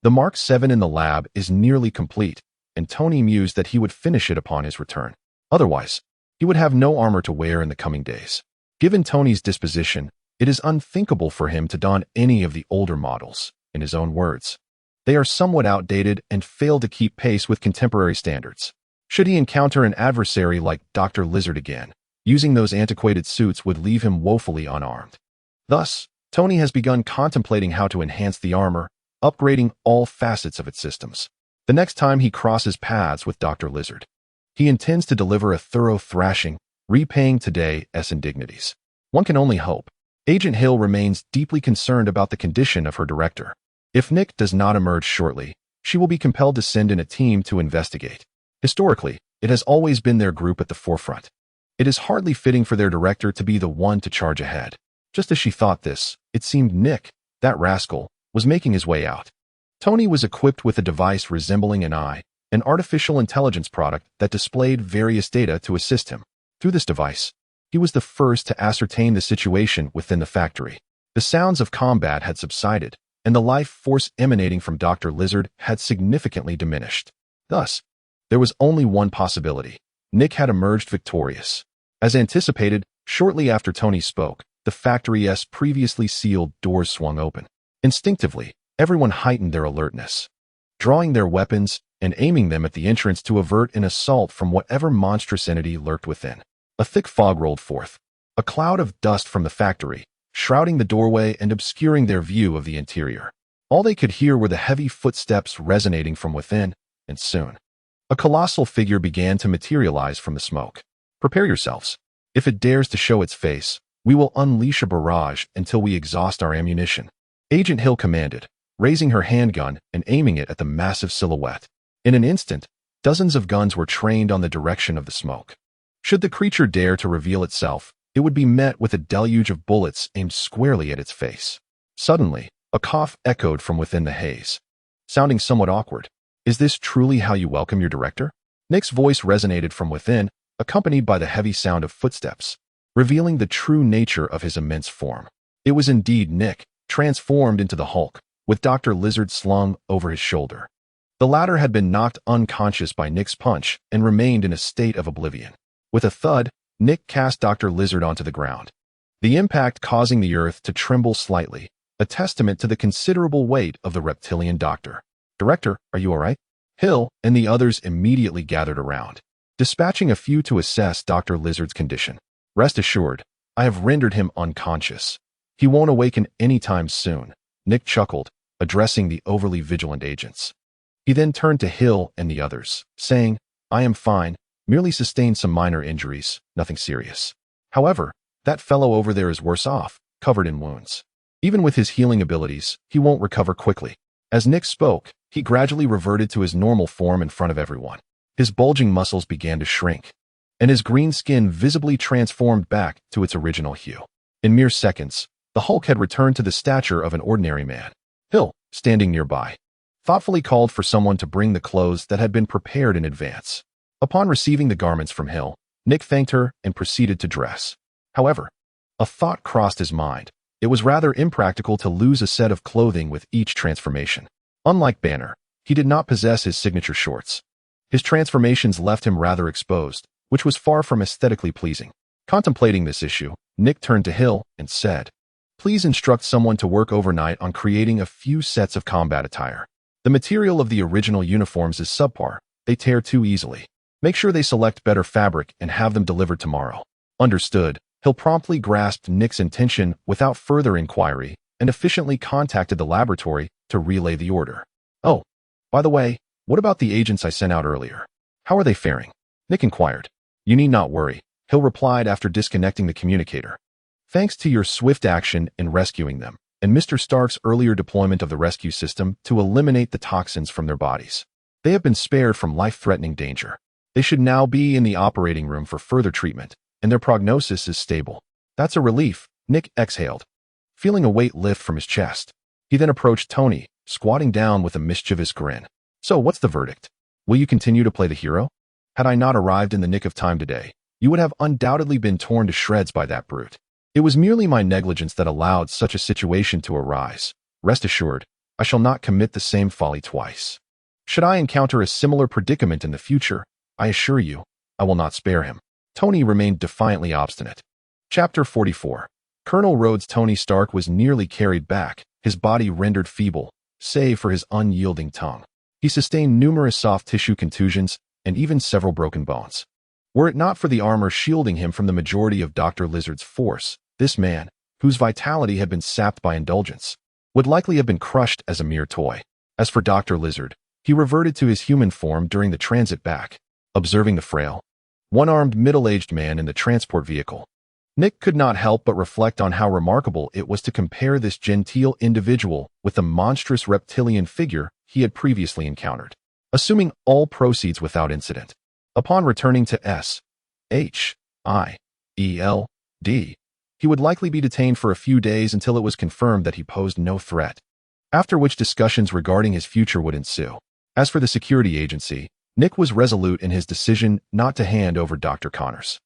the Mark 7 in the lab is nearly complete, and Tony mused that he would finish it upon his return. Otherwise, he would have no armor to wear in the coming days. Given Tony's disposition, it is unthinkable for him to don any of the older models, in his own words. They are somewhat outdated and fail to keep pace with contemporary standards. Should he encounter an adversary like Dr. Lizard again, using those antiquated suits would leave him woefully unarmed. Thus, Tony has begun contemplating how to enhance the armor, upgrading all facets of its systems. The next time he crosses paths with Dr. Lizard, he intends to deliver a thorough thrashing, repaying today's indignities. One can only hope Agent Hill remains deeply concerned about the condition of her director. If Nick does not emerge shortly, she will be compelled to send in a team to investigate. Historically, it has always been their group at the forefront. It is hardly fitting for their director to be the one to charge ahead. Just as she thought this, it seemed Nick, that rascal, was making his way out. Tony was equipped with a device resembling an eye, an artificial intelligence product that displayed various data to assist him. Through this device, he was the first to ascertain the situation within the factory. The sounds of combat had subsided, and the life force emanating from Dr. Lizard had significantly diminished. Thus, there was only one possibility. Nick had emerged victorious. As anticipated, shortly after Tony spoke, the factory's previously sealed doors swung open. Instinctively, everyone heightened their alertness, drawing their weapons and aiming them at the entrance to avert an assault from whatever monstrous entity lurked within. A thick fog rolled forth, a cloud of dust from the factory, shrouding the doorway and obscuring their view of the interior. All they could hear were the heavy footsteps resonating from within, and soon, a colossal figure began to materialize from the smoke. Prepare yourselves. If it dares to show its face, we will unleash a barrage until we exhaust our ammunition. Agent Hill commanded, raising her handgun and aiming it at the massive silhouette. In an instant, dozens of guns were trained on the direction of the smoke. Should the creature dare to reveal itself, it would be met with a deluge of bullets aimed squarely at its face. Suddenly, a cough echoed from within the haze, sounding somewhat awkward. Is this truly how you welcome your director? Nick's voice resonated from within, accompanied by the heavy sound of footsteps, revealing the true nature of his immense form. It was indeed Nick, transformed into the Hulk, with Dr. Lizard slung over his shoulder. The latter had been knocked unconscious by Nick's punch and remained in a state of oblivion. With a thud, Nick cast Dr. Lizard onto the ground, the impact causing the earth to tremble slightly, a testament to the considerable weight of the reptilian doctor. Director, are you all right? Hill and the others immediately gathered around, dispatching a few to assess Dr. Lizard's condition. Rest assured, I have rendered him unconscious. He won't awaken anytime soon, Nick chuckled, addressing the overly vigilant agents. He then turned to Hill and the others, saying, I am fine, merely sustained some minor injuries, nothing serious. However, that fellow over there is worse off, covered in wounds. Even with his healing abilities, he won't recover quickly. As Nick spoke, he gradually reverted to his normal form in front of everyone. His bulging muscles began to shrink, and his green skin visibly transformed back to its original hue. In mere seconds, the Hulk had returned to the stature of an ordinary man. Hill, standing nearby, thoughtfully called for someone to bring the clothes that had been prepared in advance. Upon receiving the garments from Hill, Nick thanked her and proceeded to dress. However, a thought crossed his mind. It was rather impractical to lose a set of clothing with each transformation. Unlike Banner, he did not possess his signature shorts. His transformations left him rather exposed, which was far from aesthetically pleasing. Contemplating this issue, Nick turned to Hill and said, Please instruct someone to work overnight on creating a few sets of combat attire. The material of the original uniforms is subpar. They tear too easily. Make sure they select better fabric and have them delivered tomorrow. Understood. Hill promptly grasped Nick's intention without further inquiry and efficiently contacted the laboratory to relay the order. Oh, by the way, what about the agents I sent out earlier? How are they faring? Nick inquired. You need not worry, Hill replied after disconnecting the communicator. Thanks to your swift action in rescuing them, and Mr. Stark's earlier deployment of the rescue system to eliminate the toxins from their bodies, they have been spared from life-threatening danger. They should now be in the operating room for further treatment, and their prognosis is stable. That's a relief, Nick exhaled, feeling a weight lift from his chest. He then approached Tony, squatting down with a mischievous grin. So what's the verdict? Will you continue to play the hero? Had I not arrived in the nick of time today, you would have undoubtedly been torn to shreds by that brute. It was merely my negligence that allowed such a situation to arise. Rest assured, I shall not commit the same folly twice. Should I encounter a similar predicament in the future, I assure you, I will not spare him. Tony remained defiantly obstinate. Chapter 44. Colonel Rhodes Tony Stark was nearly carried back, his body rendered feeble, save for his unyielding tongue. He sustained numerous soft tissue contusions and even several broken bones. Were it not for the armor shielding him from the majority of Dr. Lizard's force, this man, whose vitality had been sapped by indulgence, would likely have been crushed as a mere toy. As for Dr. Lizard, he reverted to his human form during the transit back, observing the frail, one-armed middle-aged man in the transport vehicle. Nick could not help but reflect on how remarkable it was to compare this genteel individual with the monstrous reptilian figure he had previously encountered. Assuming all proceeds without incident. Upon returning to S.H.I.E.L.D., he would likely be detained for a few days until it was confirmed that he posed no threat, after which discussions regarding his future would ensue. As for the security agency, Nick was resolute in his decision not to hand over Dr. Connors.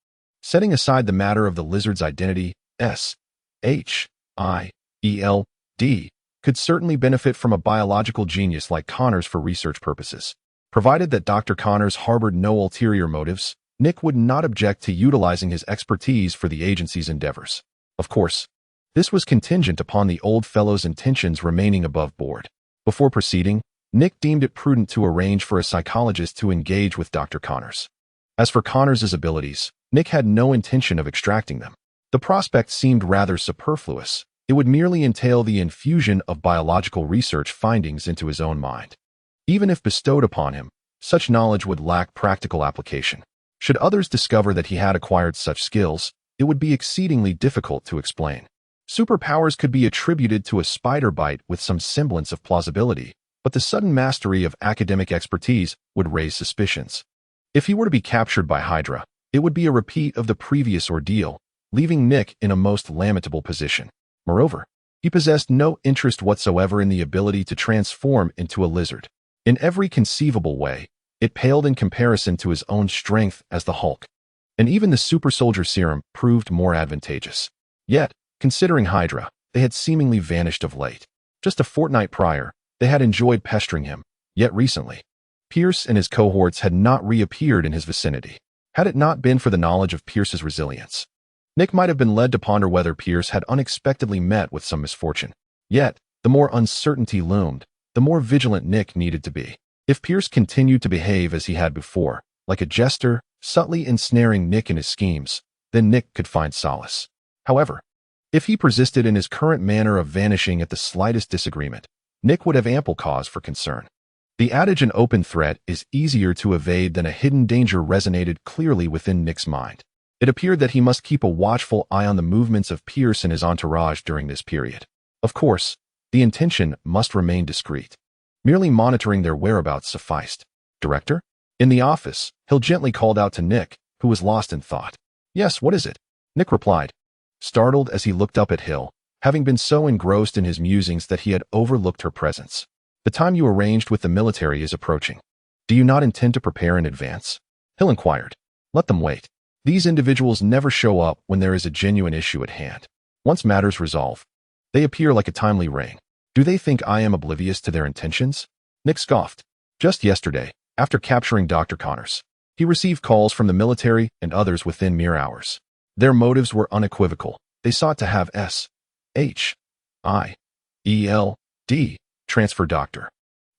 Setting aside the matter of the lizard's identity, S.H.I.E.L.D. could certainly benefit from a biological genius like Connors for research purposes. Provided that Dr. Connors harbored no ulterior motives, Nick would not object to utilizing his expertise for the agency's endeavors. Of course, this was contingent upon the old fellow's intentions remaining above board. Before proceeding, Nick deemed it prudent to arrange for a psychologist to engage with Dr. Connors. As for Connors' abilities, Nick had no intention of extracting them. The prospect seemed rather superfluous. It would merely entail the infusion of biological research findings into his own mind. Even if bestowed upon him, such knowledge would lack practical application. Should others discover that he had acquired such skills, it would be exceedingly difficult to explain. Superpowers could be attributed to a spider bite with some semblance of plausibility, but the sudden mastery of academic expertise would raise suspicions. If he were to be captured by Hydra, it would be a repeat of the previous ordeal, leaving Nick in a most lamentable position. Moreover, he possessed no interest whatsoever in the ability to transform into a lizard. In every conceivable way, it paled in comparison to his own strength as the Hulk. And even the super soldier serum proved more advantageous. Yet, considering Hydra, they had seemingly vanished of late. Just a fortnight prior, they had enjoyed pestering him, yet recently, Pierce and his cohorts had not reappeared in his vicinity. Had it not been for the knowledge of Pierce's resilience, Nick might have been led to ponder whether Pierce had unexpectedly met with some misfortune. Yet, the more uncertainty loomed, the more vigilant Nick needed to be. If Pierce continued to behave as he had before, like a jester, subtly ensnaring Nick in his schemes, then Nick could find solace. However, if he persisted in his current manner of vanishing at the slightest disagreement, Nick would have ample cause for concern. The adage an open threat is easier to evade than a hidden danger resonated clearly within Nick's mind. It appeared that he must keep a watchful eye on the movements of Pierce and his entourage during this period. Of course, the intention must remain discreet. Merely monitoring their whereabouts sufficed. "Director?" In the office, Hill gently called out to Nick, who was lost in thought. "Yes, what is it?" Nick replied, startled as he looked up at Hill, having been so engrossed in his musings that he had overlooked her presence. "The time you arranged with the military is approaching. Do you not intend to prepare in advance?" Hill inquired. "Let them wait. These individuals never show up when there is a genuine issue at hand. Once matters resolve, they appear like a timely rain. Do they think I am oblivious to their intentions?" Nick scoffed. Just yesterday, after capturing Dr. Connors, he received calls from the military and others within mere hours. Their motives were unequivocal. They sought to have S.H.I.E.L.D. transfer Dr.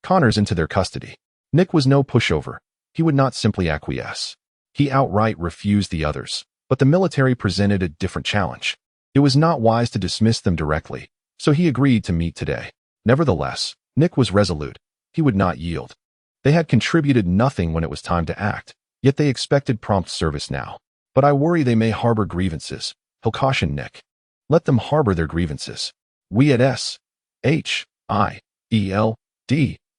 Connors into their custody. Nick was no pushover. He would not simply acquiesce. He outright refused the others, but the military presented a different challenge. It was not wise to dismiss them directly, so he agreed to meet today. Nevertheless, Nick was resolute. He would not yield. They had contributed nothing when it was time to act, yet they expected prompt service now. "But I worry they may harbor grievances," he'll caution Nick. "Let them harbor their grievances. We at S.H.I.E.L.D.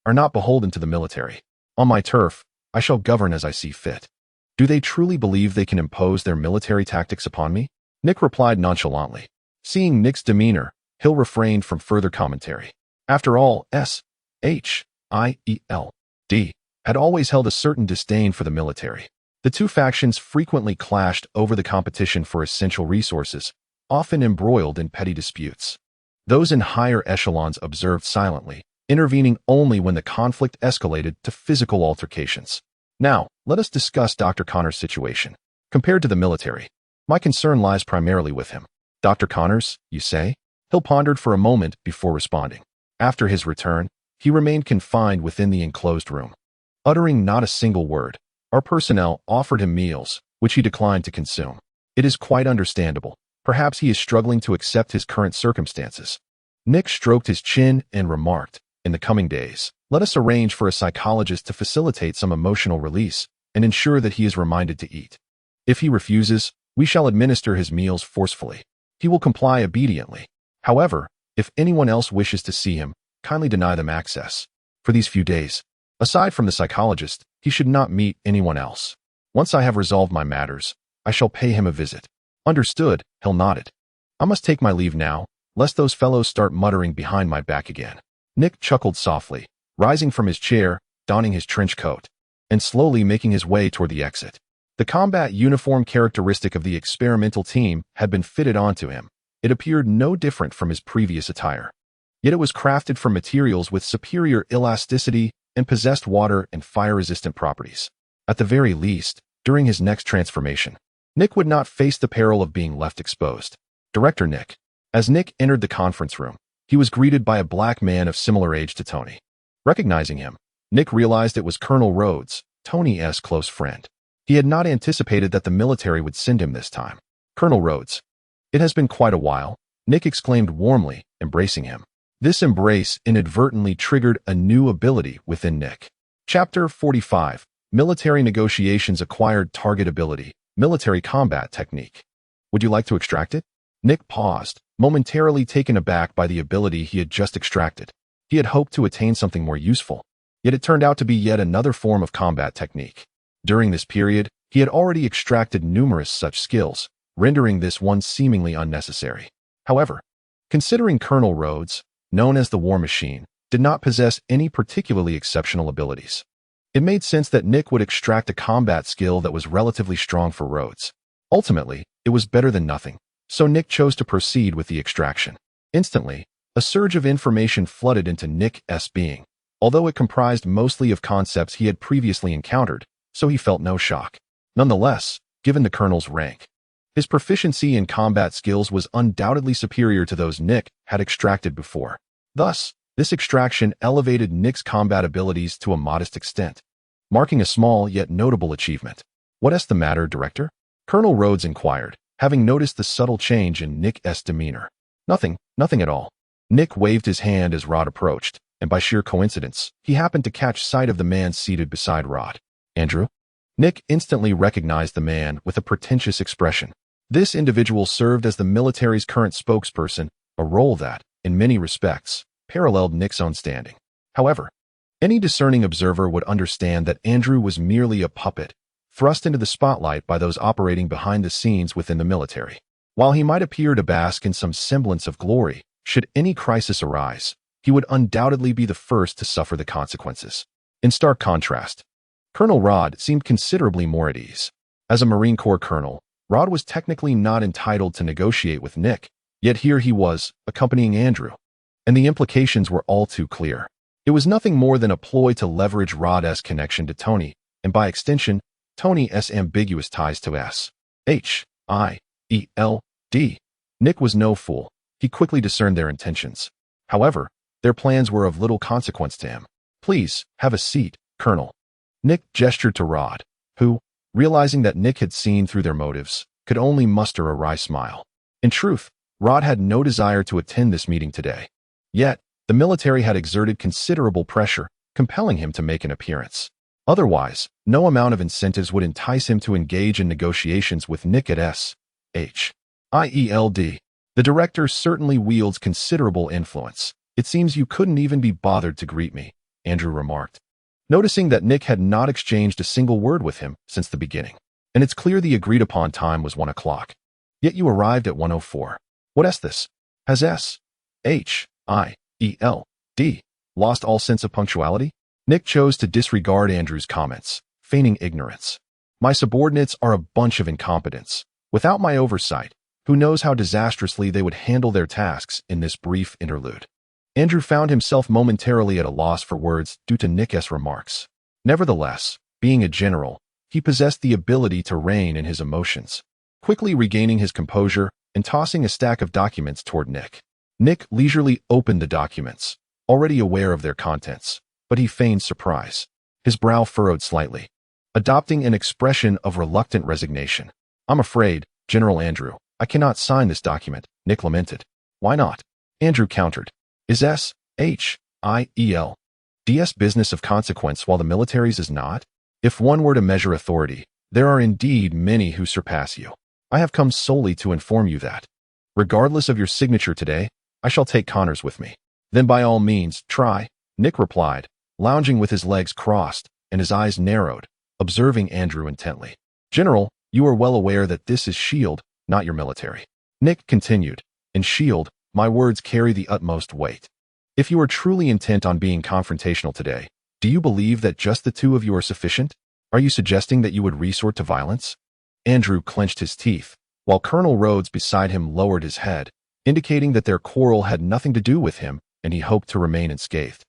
are not beholden to the military. On my turf, I shall govern as I see fit." "Do they truly believe they can impose their military tactics upon me?" Nick replied nonchalantly. Seeing Nick's demeanor, Hill refrained from further commentary. After all, S.H.I.E.L.D. had always held a certain disdain for the military. The two factions frequently clashed over the competition for essential resources, often embroiled in petty disputes. Those in higher echelons observed silently, intervening only when the conflict escalated to physical altercations. Now, let us discuss Dr. Connors' situation. Compared to the military, my concern lies primarily with him. "Dr. Connors, you say?" Hill pondered for a moment before responding. After his return, he remained confined within the enclosed room. Uttering not a single word, our personnel offered him meals, which he declined to consume. It is quite understandable. Perhaps he is struggling to accept his current circumstances. Nick stroked his chin and remarked, "In the coming days, let us arrange for a psychologist to facilitate some emotional release and ensure that he is reminded to eat. If he refuses, We shall administer his meals forcefully. He will comply obediently. However, if anyone else wishes to see him, kindly deny them access. For these few days, aside from the psychologist, he should not meet anyone else. Once I have resolved my matters, I shall pay him a visit. Understood, Hill nodded. I must take my leave now, lest those fellows start muttering behind my back again. Nick chuckled softly, rising from his chair, donning his trench coat, and slowly making his way toward the exit. The combat uniform characteristic of the experimental team had been fitted onto him. It appeared no different from his previous attire. Yet it was crafted from materials with superior elasticity and possessed water and fire-resistant properties. At the very least, during his next transformation, Nick would not face the peril of being left exposed. Director Nick. As Nick entered the conference room, he was greeted by a black man of similar age to Tony. Recognizing him, Nick realized it was Colonel Rhodes, Tony's close friend. He had not anticipated that the military would send him this time. Colonel Rhodes. It has been quite a while, Nick exclaimed warmly, embracing him. This embrace inadvertently triggered a new ability within Nick. Chapter 45. Military Negotiations Acquired Target Ability. Military Combat Technique. Would you like to extract it? Nick paused, momentarily taken aback by the ability he had just extracted. He had hoped to attain something more useful, yet it turned out to be yet another form of combat technique. During this period, he had already extracted numerous such skills, rendering this one seemingly unnecessary. However, considering Colonel Rhodes, known as the War Machine, did not possess any particularly exceptional abilities, it made sense that Nick would extract a combat skill that was relatively strong for Rhodes. Ultimately, it was better than nothing, so Nick chose to proceed with the extraction. Instantly, a surge of information flooded into Nick's being, although it comprised mostly of concepts he had previously encountered, so he felt no shock. Nonetheless, given the Colonel's rank, his proficiency in combat skills was undoubtedly superior to those Nick had extracted before. Thus, this extraction elevated Nick's combat abilities to a modest extent, marking a small yet notable achievement. What's the matter, Director? Colonel Rhodes inquired, having noticed the subtle change in Nick's demeanor. Nothing at all. Nick waved his hand as Rod approached, and by sheer coincidence, he happened to catch sight of the man seated beside Rod. Andrew? Nick instantly recognized the man with a pretentious expression. This individual served as the military's current spokesperson, a role that, in many respects, paralleled Nick's own standing. However, any discerning observer would understand that Andrew was merely a puppet, thrust into the spotlight by those operating behind the scenes within the military. While he might appear to bask in some semblance of glory, should any crisis arise, he would undoubtedly be the first to suffer the consequences. In stark contrast, Colonel Rod seemed considerably more at ease. As a Marine Corps colonel, Rod was technically not entitled to negotiate with Nick, yet here he was, accompanying Andrew. And the implications were all too clear. It was nothing more than a ploy to leverage Rod's connection to Tony, and by extension, Tony's ambiguous ties to Asgardian. Nick was no fool. He quickly discerned their intentions. However, their plans were of little consequence to him. Please, have a seat, Colonel. Nick gestured to Rod, who, realizing that Nick had seen through their motives, could only muster a wry smile. In truth, Rod had no desire to attend this meeting today. Yet, the military had exerted considerable pressure, compelling him to make an appearance. Otherwise, no amount of incentives would entice him to engage in negotiations with Nick at Asgardian. The director certainly wields considerable influence. It seems you couldn't even be bothered to greet me, Andrew remarked, noticing that Nick had not exchanged a single word with him since the beginning. And it's clear the agreed-upon time was 1 o'clock. Yet you arrived at 1:04. What's this? Has Asgardian lost all sense of punctuality? Nick chose to disregard Andrew's comments, feigning ignorance. My subordinates are a bunch of incompetents. Without my oversight, who knows how disastrously they would handle their tasks in this brief interlude. Andrew found himself momentarily at a loss for words due to Nick's remarks. Nevertheless, being a general, he possessed the ability to rein in his emotions, quickly regaining his composure and tossing a stack of documents toward Nick. Nick leisurely opened the documents, already aware of their contents, but he feigned surprise. His brow furrowed slightly, adopting an expression of reluctant resignation. I'm afraid, General Andrew, I cannot sign this document, Nick lamented. Why not? Andrew countered. Is Asgardian's business of consequence while the military's is not? If one were to measure authority, there are indeed many who surpass you. I have come solely to inform you that, regardless of your signature today, I shall take Connors with me. Then by all means, try, Nick replied, lounging with his legs crossed and his eyes narrowed, observing Andrew intently. General, you are well aware that this is S.H.I.E.L.D., not your military. Nick continued, in S.H.I.E.L.D., my words carry the utmost weight. If you are truly intent on being confrontational today, do you believe that just the two of you are sufficient? Are you suggesting that you would resort to violence? Andrew clenched his teeth, while Colonel Rhodes beside him lowered his head, indicating that their quarrel had nothing to do with him and he hoped to remain unscathed.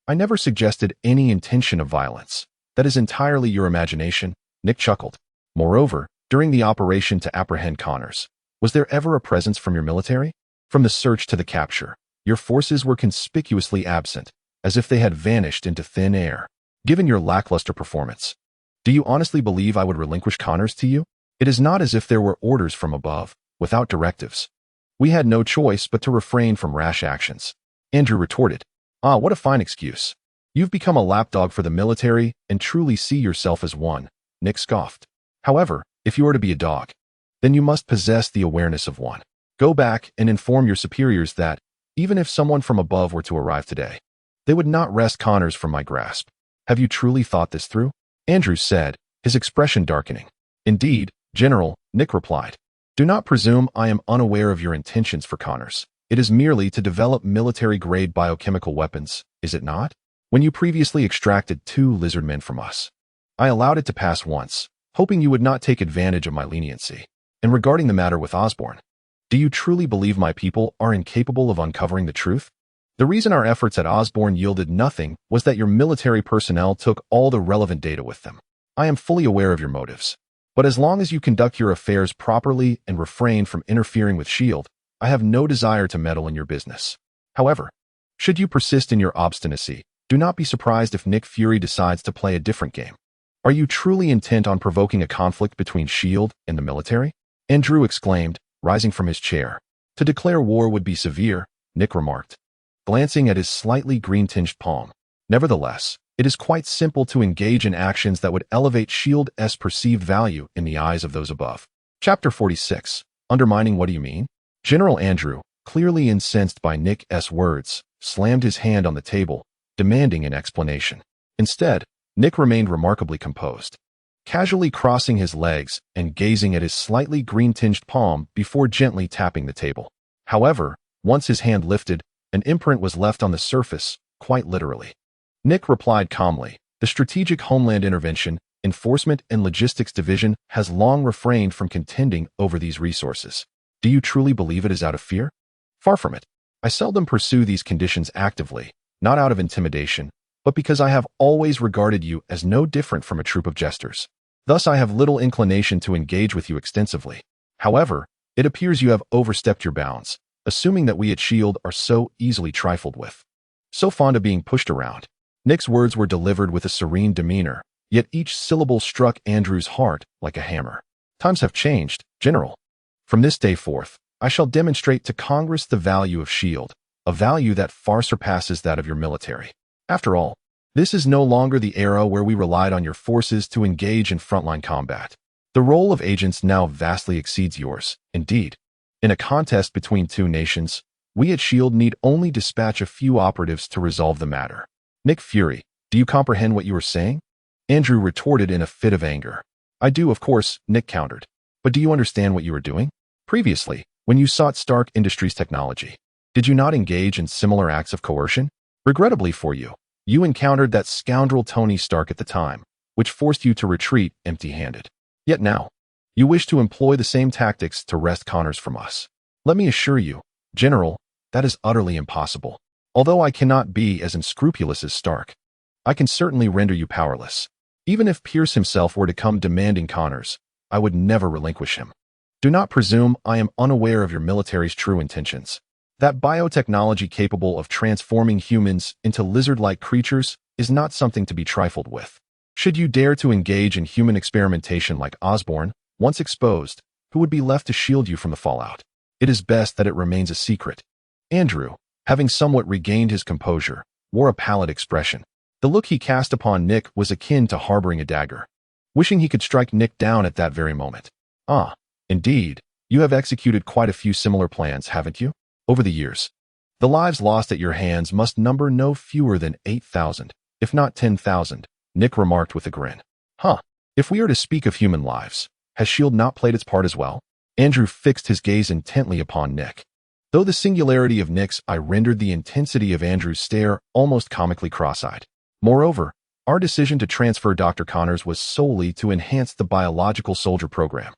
I never suggested any intention of violence. That is entirely your imagination, Nick chuckled. Moreover, during the operation to apprehend Connors, was there ever a presence from your military? From the search to the capture, your forces were conspicuously absent, as if they had vanished into thin air. Given your lackluster performance, do you honestly believe I would relinquish Connors to you? It is not as if there were orders from above, without directives. We had no choice but to refrain from rash actions. Andrew retorted, what a fine excuse. You've become a lapdog for the military and truly see yourself as one, Nick scoffed. However, if you are to be a dog, then you must possess the awareness of one. Go back and inform your superiors that, even if someone from above were to arrive today, they would not wrest Connors from my grasp. Have you truly thought this through? Andrew said, his expression darkening. Indeed, General, Nick replied. Do not presume I am unaware of your intentions for Connors. It is merely to develop military-grade biochemical weapons, is it not? When you previously extracted 2 lizard men from us, I allowed it to pass once, hoping you would not take advantage of my leniency. And regarding the matter with Osborn, do you truly believe my people are incapable of uncovering the truth? The reason our efforts at Osborn yielded nothing was that your military personnel took all the relevant data with them. I am fully aware of your motives, but as long as you conduct your affairs properly and refrain from interfering with S.H.I.E.L.D., I have no desire to meddle in your business. However, should you persist in your obstinacy, do not be surprised if Nick Fury decides to play a different game. Are you truly intent on provoking a conflict between S.H.I.E.L.D. and the military? Andrew exclaimed, rising from his chair. To declare war would be severe, Nick remarked, glancing at his slightly green-tinged palm. Nevertheless, it is quite simple to engage in actions that would elevate S.H.I.E.L.D.'s perceived value in the eyes of those above. Chapter 46. Undermining What Do You Mean? General Andrew, clearly incensed by Nick's words, slammed his hand on the table, demanding an explanation. Instead, Nick remained remarkably composed, casually crossing his legs and gazing at his slightly green-tinged palm before gently tapping the table. However, once his hand lifted, an imprint was left on the surface, quite literally. Nick replied calmly, the Strategic Homeland Intervention, Enforcement and Logistics Division has long refrained from contending over these resources. Do you truly believe it is out of fear? Far from it. I seldom pursue these conditions actively, not out of intimidation, but because I have always regarded you as no different from a troop of jesters. Thus I have little inclination to engage with you extensively. However, it appears you have overstepped your bounds, assuming that we at S.H.I.E.L.D. are so easily trifled with. So fond of being pushed around. Nick's words were delivered with a serene demeanor, yet each syllable struck Andrew's heart like a hammer. Times have changed, General. From this day forth, I shall demonstrate to Congress the value of S.H.I.E.L.D., a value that far surpasses that of your military. After all, this is no longer the era where we relied on your forces to engage in frontline combat. The role of agents now vastly exceeds yours. Indeed, in a contest between two nations, we at S.H.I.E.L.D. need only dispatch a few operatives to resolve the matter. Nick Fury, do you comprehend what you are saying? Andrew retorted in a fit of anger. I do, of course, Nick countered. But do you understand what you are doing? Previously, when you sought Stark Industries technology, did you not engage in similar acts of coercion? Regrettably for you, you encountered that scoundrel Tony Stark at the time, which forced you to retreat empty-handed. Yet now, you wish to employ the same tactics to wrest Connors from us. Let me assure you, General, that is utterly impossible. Although I cannot be as unscrupulous as Stark, I can certainly render you powerless. Even if Pierce himself were to come demanding Connors, I would never relinquish him. Do not presume I am unaware of your military's true intentions. That biotechnology capable of transforming humans into lizard-like creatures is not something to be trifled with. Should you dare to engage in human experimentation like Osborn, once exposed, who would be left to shield you from the fallout? It is best that it remains a secret. Andrew, having somewhat regained his composure, wore a pallid expression. The look he cast upon Nick was akin to harboring a dagger, wishing he could strike Nick down at that very moment. Ah, Indeed, you have executed quite a few similar plans, haven't you? Over the years. The lives lost at your hands must number no fewer than 8,000, if not 10,000, Nick remarked with a grin. Huh. If we are to speak of human lives, has S.H.I.E.L.D. not played its part as well? Andrew fixed his gaze intently upon Nick. Though the singularity of Nick's eye rendered the intensity of Andrew's stare almost comically cross-eyed. Moreover, our decision to transfer Dr. Connors was solely to enhance the biological soldier program.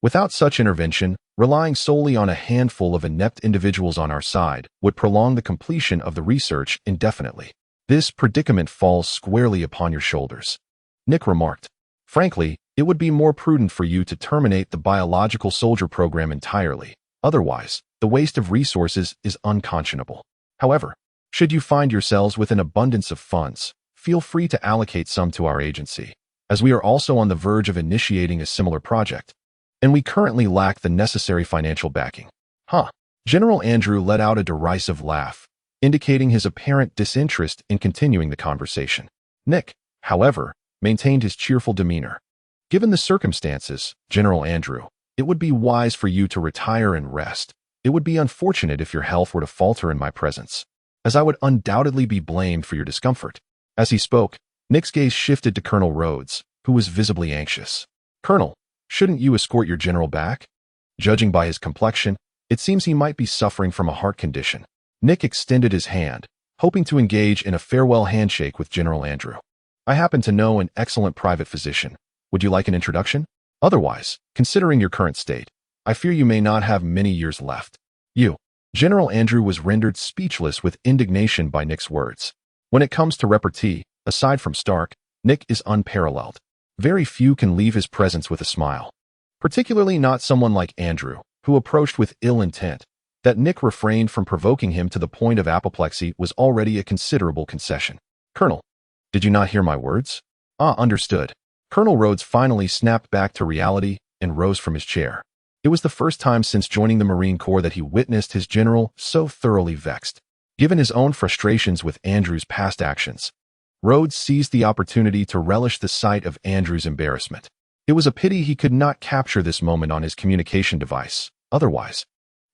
Without such intervention, relying solely on a handful of inept individuals on our side would prolong the completion of the research indefinitely. This predicament falls squarely upon your shoulders, Nick remarked. Frankly, it would be more prudent for you to terminate the biological soldier program entirely. Otherwise, the waste of resources is unconscionable. However, should you find yourselves with an abundance of funds, feel free to allocate some to our agency, as we are also on the verge of initiating a similar project, and we currently lack the necessary financial backing. Huh. General Andrew let out a derisive laugh, indicating his apparent disinterest in continuing the conversation. Nick, however, maintained his cheerful demeanor. Given the circumstances, General Andrew, it would be wise for you to retire and rest. It would be unfortunate if your health were to falter in my presence, as I would undoubtedly be blamed for your discomfort. As he spoke, Nick's gaze shifted to Colonel Rhodes, who was visibly anxious. Colonel, shouldn't you escort your general back? Judging by his complexion, it seems he might be suffering from a heart condition. Nick extended his hand, hoping to engage in a farewell handshake with General Andrew. I happen to know an excellent private physician. Would you like an introduction? Otherwise, considering your current state, I fear you may not have many years left. General Andrew was rendered speechless with indignation by Nick's words. When it comes to repartee, aside from Stark, Nick is unparalleled. Very few can leave his presence with a smile. Particularly not someone like Andrew, who approached with ill intent. That Nick refrained from provoking him to the point of apoplexy was already a considerable concession. Colonel, did you not hear my words? Understood. Colonel Rhodes finally snapped back to reality and rose from his chair. It was the first time since joining the Marine Corps that he witnessed his general so thoroughly vexed. Given his own frustrations with Andrew's past actions, Rhodes seized the opportunity to relish the sight of Andrew's embarrassment. It was a pity he could not capture this moment on his communication device. Otherwise,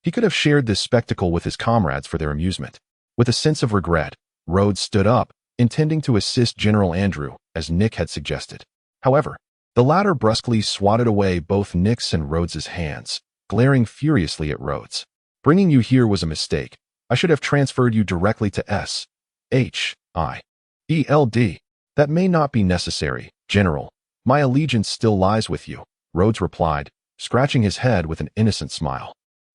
he could have shared this spectacle with his comrades for their amusement. With a sense of regret, Rhodes stood up, intending to assist General Andrew, as Nick had suggested. However, the latter brusquely swatted away both Nick's and Rhodes's hands, glaring furiously at Rhodes. Bringing you here was a mistake. I should have transferred you directly to S.H.I.E.L.D. That may not be necessary, General. My allegiance still lies with you, Rhodes replied, scratching his head with an innocent smile.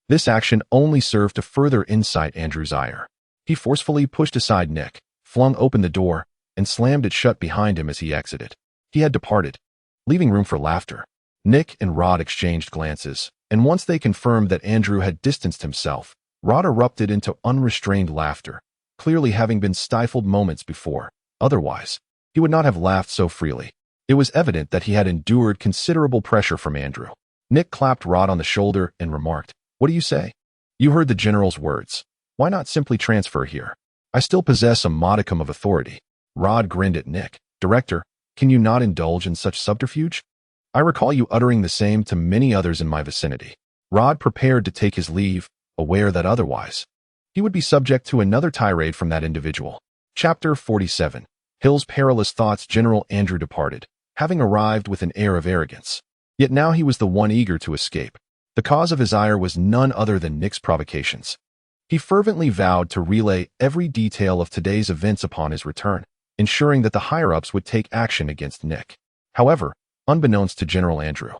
This action only served to further incite Andrew's ire. He forcefully pushed aside Nick, flung open the door, and slammed it shut behind him as he exited. He had departed, leaving room for laughter. Nick and Rod exchanged glances, and once they confirmed that Andrew had distanced himself, Rod erupted into unrestrained laughter, clearly having been stifled moments before. Otherwise, he would not have laughed so freely. It was evident that he had endured considerable pressure from Andrew. Nick clapped Rod on the shoulder and remarked, "What do you say? You heard the general's words. Why not simply transfer here? I still possess a modicum of authority." Rod grinned at Nick. "Director, can you not indulge in such subterfuge? I recall you uttering the same to many others in my vicinity." Rod prepared to take his leave, aware that otherwise he would be subject to another tirade from that individual. Chapter 47. Hill's perilous thoughts. General Andrew departed, having arrived with an air of arrogance. Yet now he was the one eager to escape. The cause of his ire was none other than Nick's provocations. He fervently vowed to relay every detail of today's events upon his return, ensuring that the higher-ups would take action against Nick. However, unbeknownst to General Andrew,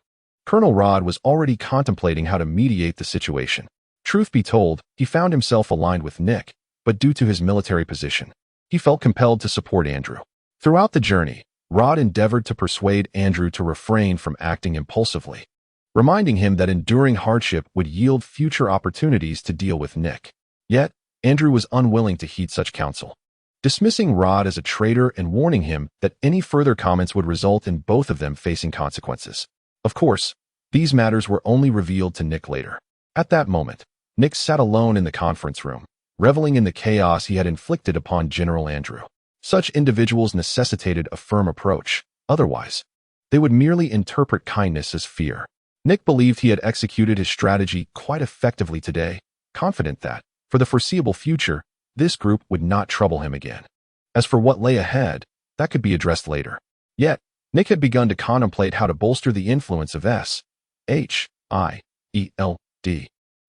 Colonel Rod was already contemplating how to mediate the situation. Truth be told, he found himself aligned with Nick, but due to his military position, he felt compelled to support Andrew. Throughout the journey, Rod endeavored to persuade Andrew to refrain from acting impulsively, reminding him that enduring hardship would yield future opportunities to deal with Nick. Yet, Andrew was unwilling to heed such counsel, dismissing Rod as a traitor and warning him that any further comments would result in both of them facing consequences. Of course, these matters were only revealed to Nick later. At that moment, Nick sat alone in the conference room, reveling in the chaos he had inflicted upon General Andrew. Such individuals necessitated a firm approach. Otherwise, they would merely interpret kindness as fear. Nick believed he had executed his strategy quite effectively today, confident that, for the foreseeable future, this group would not trouble him again. As for what lay ahead, that could be addressed later. Yet, Nick had begun to contemplate how to bolster the influence of SHIELD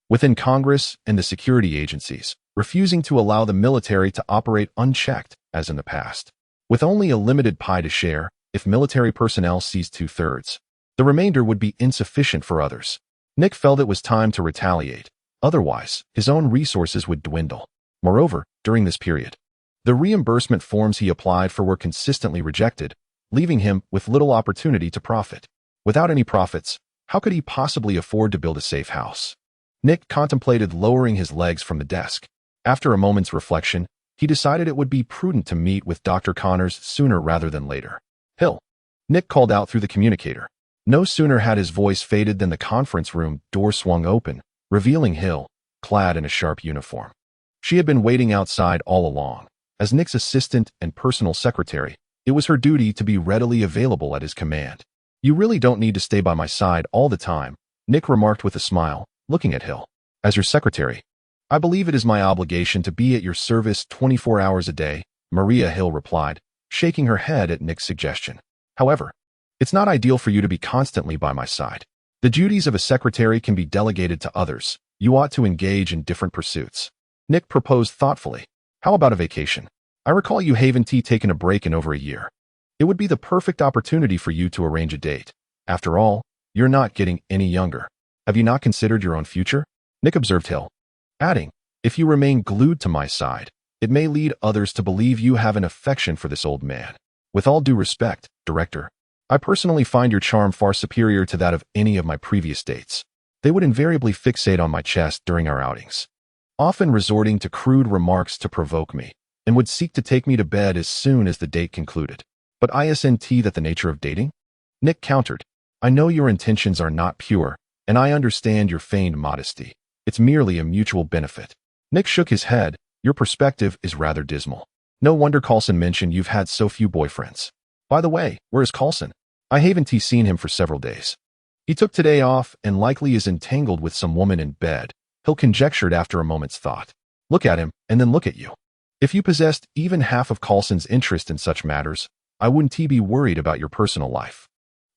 within Congress and the security agencies, refusing to allow the military to operate unchecked as in the past. With only a limited pie to share, if military personnel seized 2/3, the remainder would be insufficient for others. Nick felt it was time to retaliate. Otherwise, his own resources would dwindle. Moreover, during this period, the reimbursement forms he applied for were consistently rejected, leaving him with little opportunity to profit. Without any profits, how could he possibly afford to build a safe house? Nick contemplated lowering his legs from the desk. After a moment's reflection, he decided it would be prudent to meet with Dr. Connors sooner rather than later. Hill. Nick called out through the communicator. No sooner had his voice faded than the conference room door swung open, revealing Hill, clad in a sharp uniform. She had been waiting outside all along. As Nick's assistant and personal secretary, it was her duty to be readily available at his command. "You really don't need to stay by my side all the time," Nick remarked with a smile, looking at Hill. "As your secretary, I believe it is my obligation to be at your service 24 hours a day," Maria Hill replied, shaking her head at Nick's suggestion. "However, it's not ideal for you to be constantly by my side. The duties of a secretary can be delegated to others. You ought to engage in different pursuits." Nick proposed thoughtfully. "How about a vacation? I recall you haven't taken a break in over a year. It would be the perfect opportunity for you to arrange a date. After all, you're not getting any younger. Have you not considered your own future?" Nick observed Hill, adding, "If you remain glued to my side, it may lead others to believe you have an affection for this old man. With all due respect, Director, I personally find your charm far superior to that of any of my previous dates. They would invariably fixate on my chest during our outings, often resorting to crude remarks to provoke me, and would seek to take me to bed as soon as the date concluded. But isn't that the nature of dating?" Nick countered, "I know your intentions are not pure, and I understand your feigned modesty. It's merely a mutual benefit." Nick shook his head. "Your perspective is rather dismal. No wonder Coulson mentioned you've had so few boyfriends. By the way, where is Coulson? I haven't seen him for several days." "He took today off and likely is entangled with some woman in bed," Hill conjectured after a moment's thought. "Look at him, and then look at you. If you possessed even half of Coulson's interest in such matters, I wouldn't be worried about your personal life."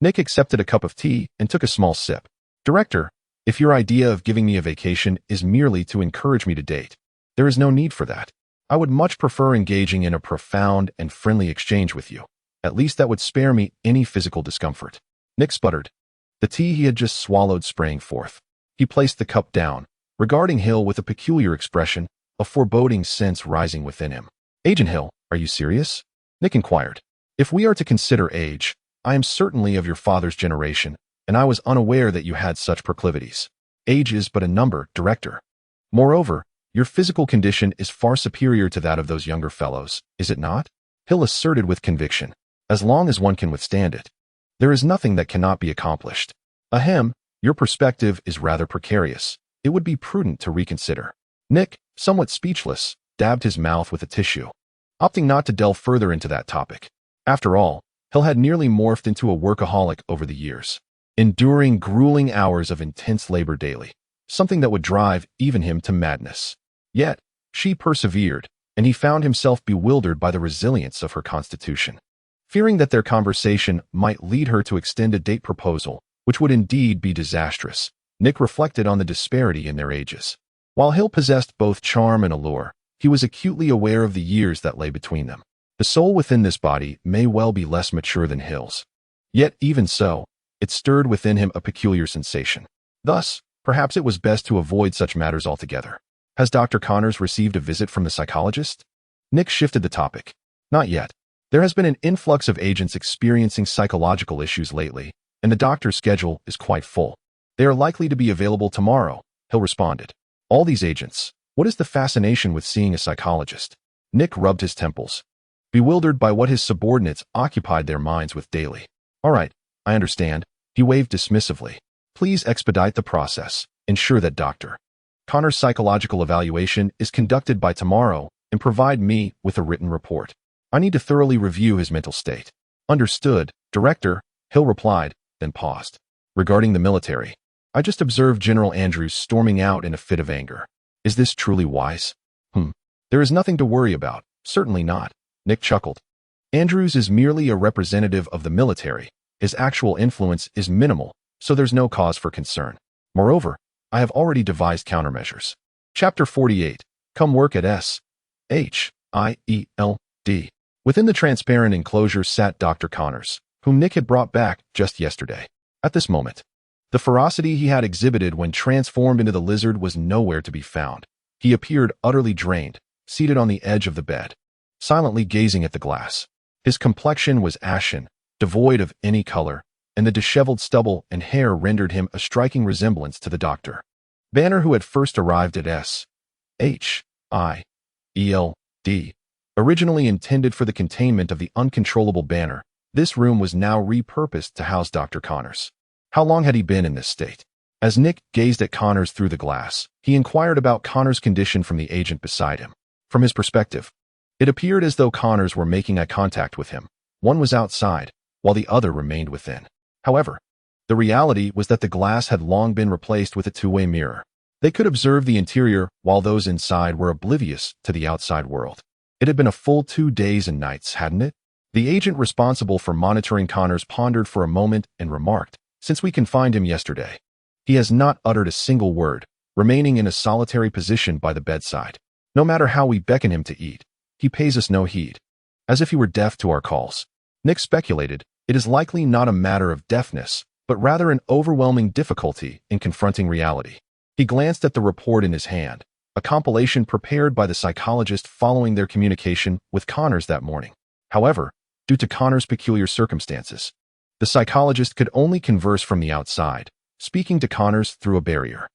Nick accepted a cup of tea and took a small sip. "Director, if your idea of giving me a vacation is merely to encourage me to date, there is no need for that. I would much prefer engaging in a profound and friendly exchange with you. At least that would spare me any physical discomfort." Nick sputtered, the tea he had just swallowed spraying forth. He placed the cup down, regarding Hill with a peculiar expression, a foreboding sense rising within him. "Agent Hill, are you serious?" Nick inquired. "If we are to consider age, I am certainly of your father's generation, and I was unaware that you had such proclivities. Age is but a number, Director. Moreover, your physical condition is far superior to that of those younger fellows, is it not?" Hill asserted with conviction. "As long as one can withstand it. There is nothing that cannot be accomplished. Ahem, your perspective is rather precarious. It would be prudent to reconsider." Nick, somewhat speechless, dabbed his mouth with a tissue, opting not to delve further into that topic. After all, Hill had nearly morphed into a workaholic over the years, enduring grueling hours of intense labor daily, something that would drive even him to madness. Yet, she persevered, and he found himself bewildered by the resilience of her constitution. Fearing that their conversation might lead her to extend a date proposal, which would indeed be disastrous, Nick reflected on the disparity in their ages. While Hill possessed both charm and allure, he was acutely aware of the years that lay between them. The soul within this body may well be less mature than Hill's. Yet, even so, it stirred within him a peculiar sensation. Thus, perhaps it was best to avoid such matters altogether. "Has Dr. Connors received a visit from the psychologist?" Nick shifted the topic. "Not yet. There has been an influx of agents experiencing psychological issues lately, and the doctor's schedule is quite full. They are likely to be available tomorrow," Hill responded. "All these agents, what is the fascination with seeing a psychologist?" Nick rubbed his temples, bewildered by what his subordinates occupied their minds with daily. "All right, I understand," he waved dismissively. "Please expedite the process. Ensure that Dr. Connor's psychological evaluation is conducted by tomorrow and provide me with a written report. I need to thoroughly review his mental state." "Understood, Director," Hill replied, then paused. Regarding the military, I just observed General Andrews storming out in a fit of anger. Is this truly wise? There is nothing to worry about. Certainly not. Nick chuckled. Andrews is merely a representative of the military. His actual influence is minimal, so there's no cause for concern. Moreover, I have already devised countermeasures. Chapter 48. Come work at S.H.I.E.L.D. Within the transparent enclosure sat Dr. Connors, whom Nick had brought back just yesterday. At this moment, the ferocity he had exhibited when transformed into the lizard was nowhere to be found. He appeared utterly drained, seated on the edge of the bed, silently gazing at the glass. His complexion was ashen, devoid of any color, and the disheveled stubble and hair rendered him a striking resemblance to the doctor. Banner, who had first arrived at S.H.I.E.L.D., originally intended for the containment of the uncontrollable Banner, this room was now repurposed to house Dr. Connors. How long had he been in this state? As Nick gazed at Connors through the glass, he inquired about Connors' condition from the agent beside him. From his perspective, it appeared as though Connors were making eye contact with him. One was outside, while the other remained within. However, the reality was that the glass had long been replaced with a two-way mirror. They could observe the interior while those inside were oblivious to the outside world. It had been a full 2 days and nights, hadn't it? The agent responsible for monitoring Connors pondered for a moment and remarked, "Since we confined him yesterday, he has not uttered a single word, remaining in a solitary position by the bedside. No matter how we beckon him to eat, he pays us no heed, as if he were deaf to our calls." Nick speculated, it is likely not a matter of deafness, but rather an overwhelming difficulty in confronting reality. He glanced at the report in his hand, a compilation prepared by the psychologist following their communication with Connors that morning. However, due to Connors' peculiar circumstances, the psychologist could only converse from the outside, speaking to Connors through a barrier.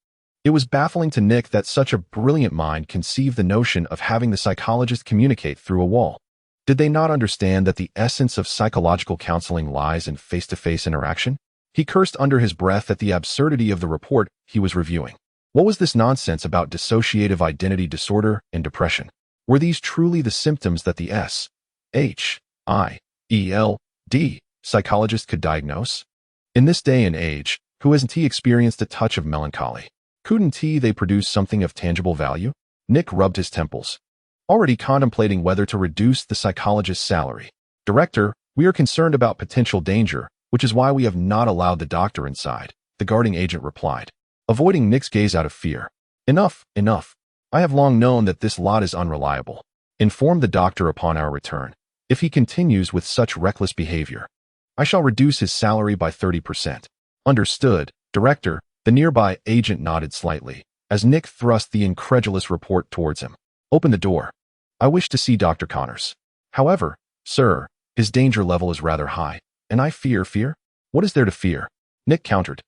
It was baffling to Nick that such a brilliant mind conceived the notion of having the psychologist communicate through a wall. Did they not understand that the essence of psychological counseling lies in face-to-face interaction? He cursed under his breath at the absurdity of the report he was reviewing. What was this nonsense about dissociative identity disorder and depression? Were these truly the symptoms that the S.H.I.E.L.D. psychologist could diagnose? In this day and age, who hasn't he experienced a touch of melancholy? Couldn't they produce something of tangible value? Nick rubbed his temples, already contemplating whether to reduce the psychologist's salary. "Director, we are concerned about potential danger, which is why we have not allowed the doctor inside," the guarding agent replied, avoiding Nick's gaze out of fear. Enough. I have long known that this lot is unreliable. Inform the doctor upon our return. If he continues with such reckless behavior, I shall reduce his salary by 30%. Understood, Director. The nearby agent nodded slightly, as Nick thrust the incredulous report towards him. "Open the door. I wish to see Dr. Connors. However, sir, his danger level is rather high, and I fear? What is there to fear?" Nick countered,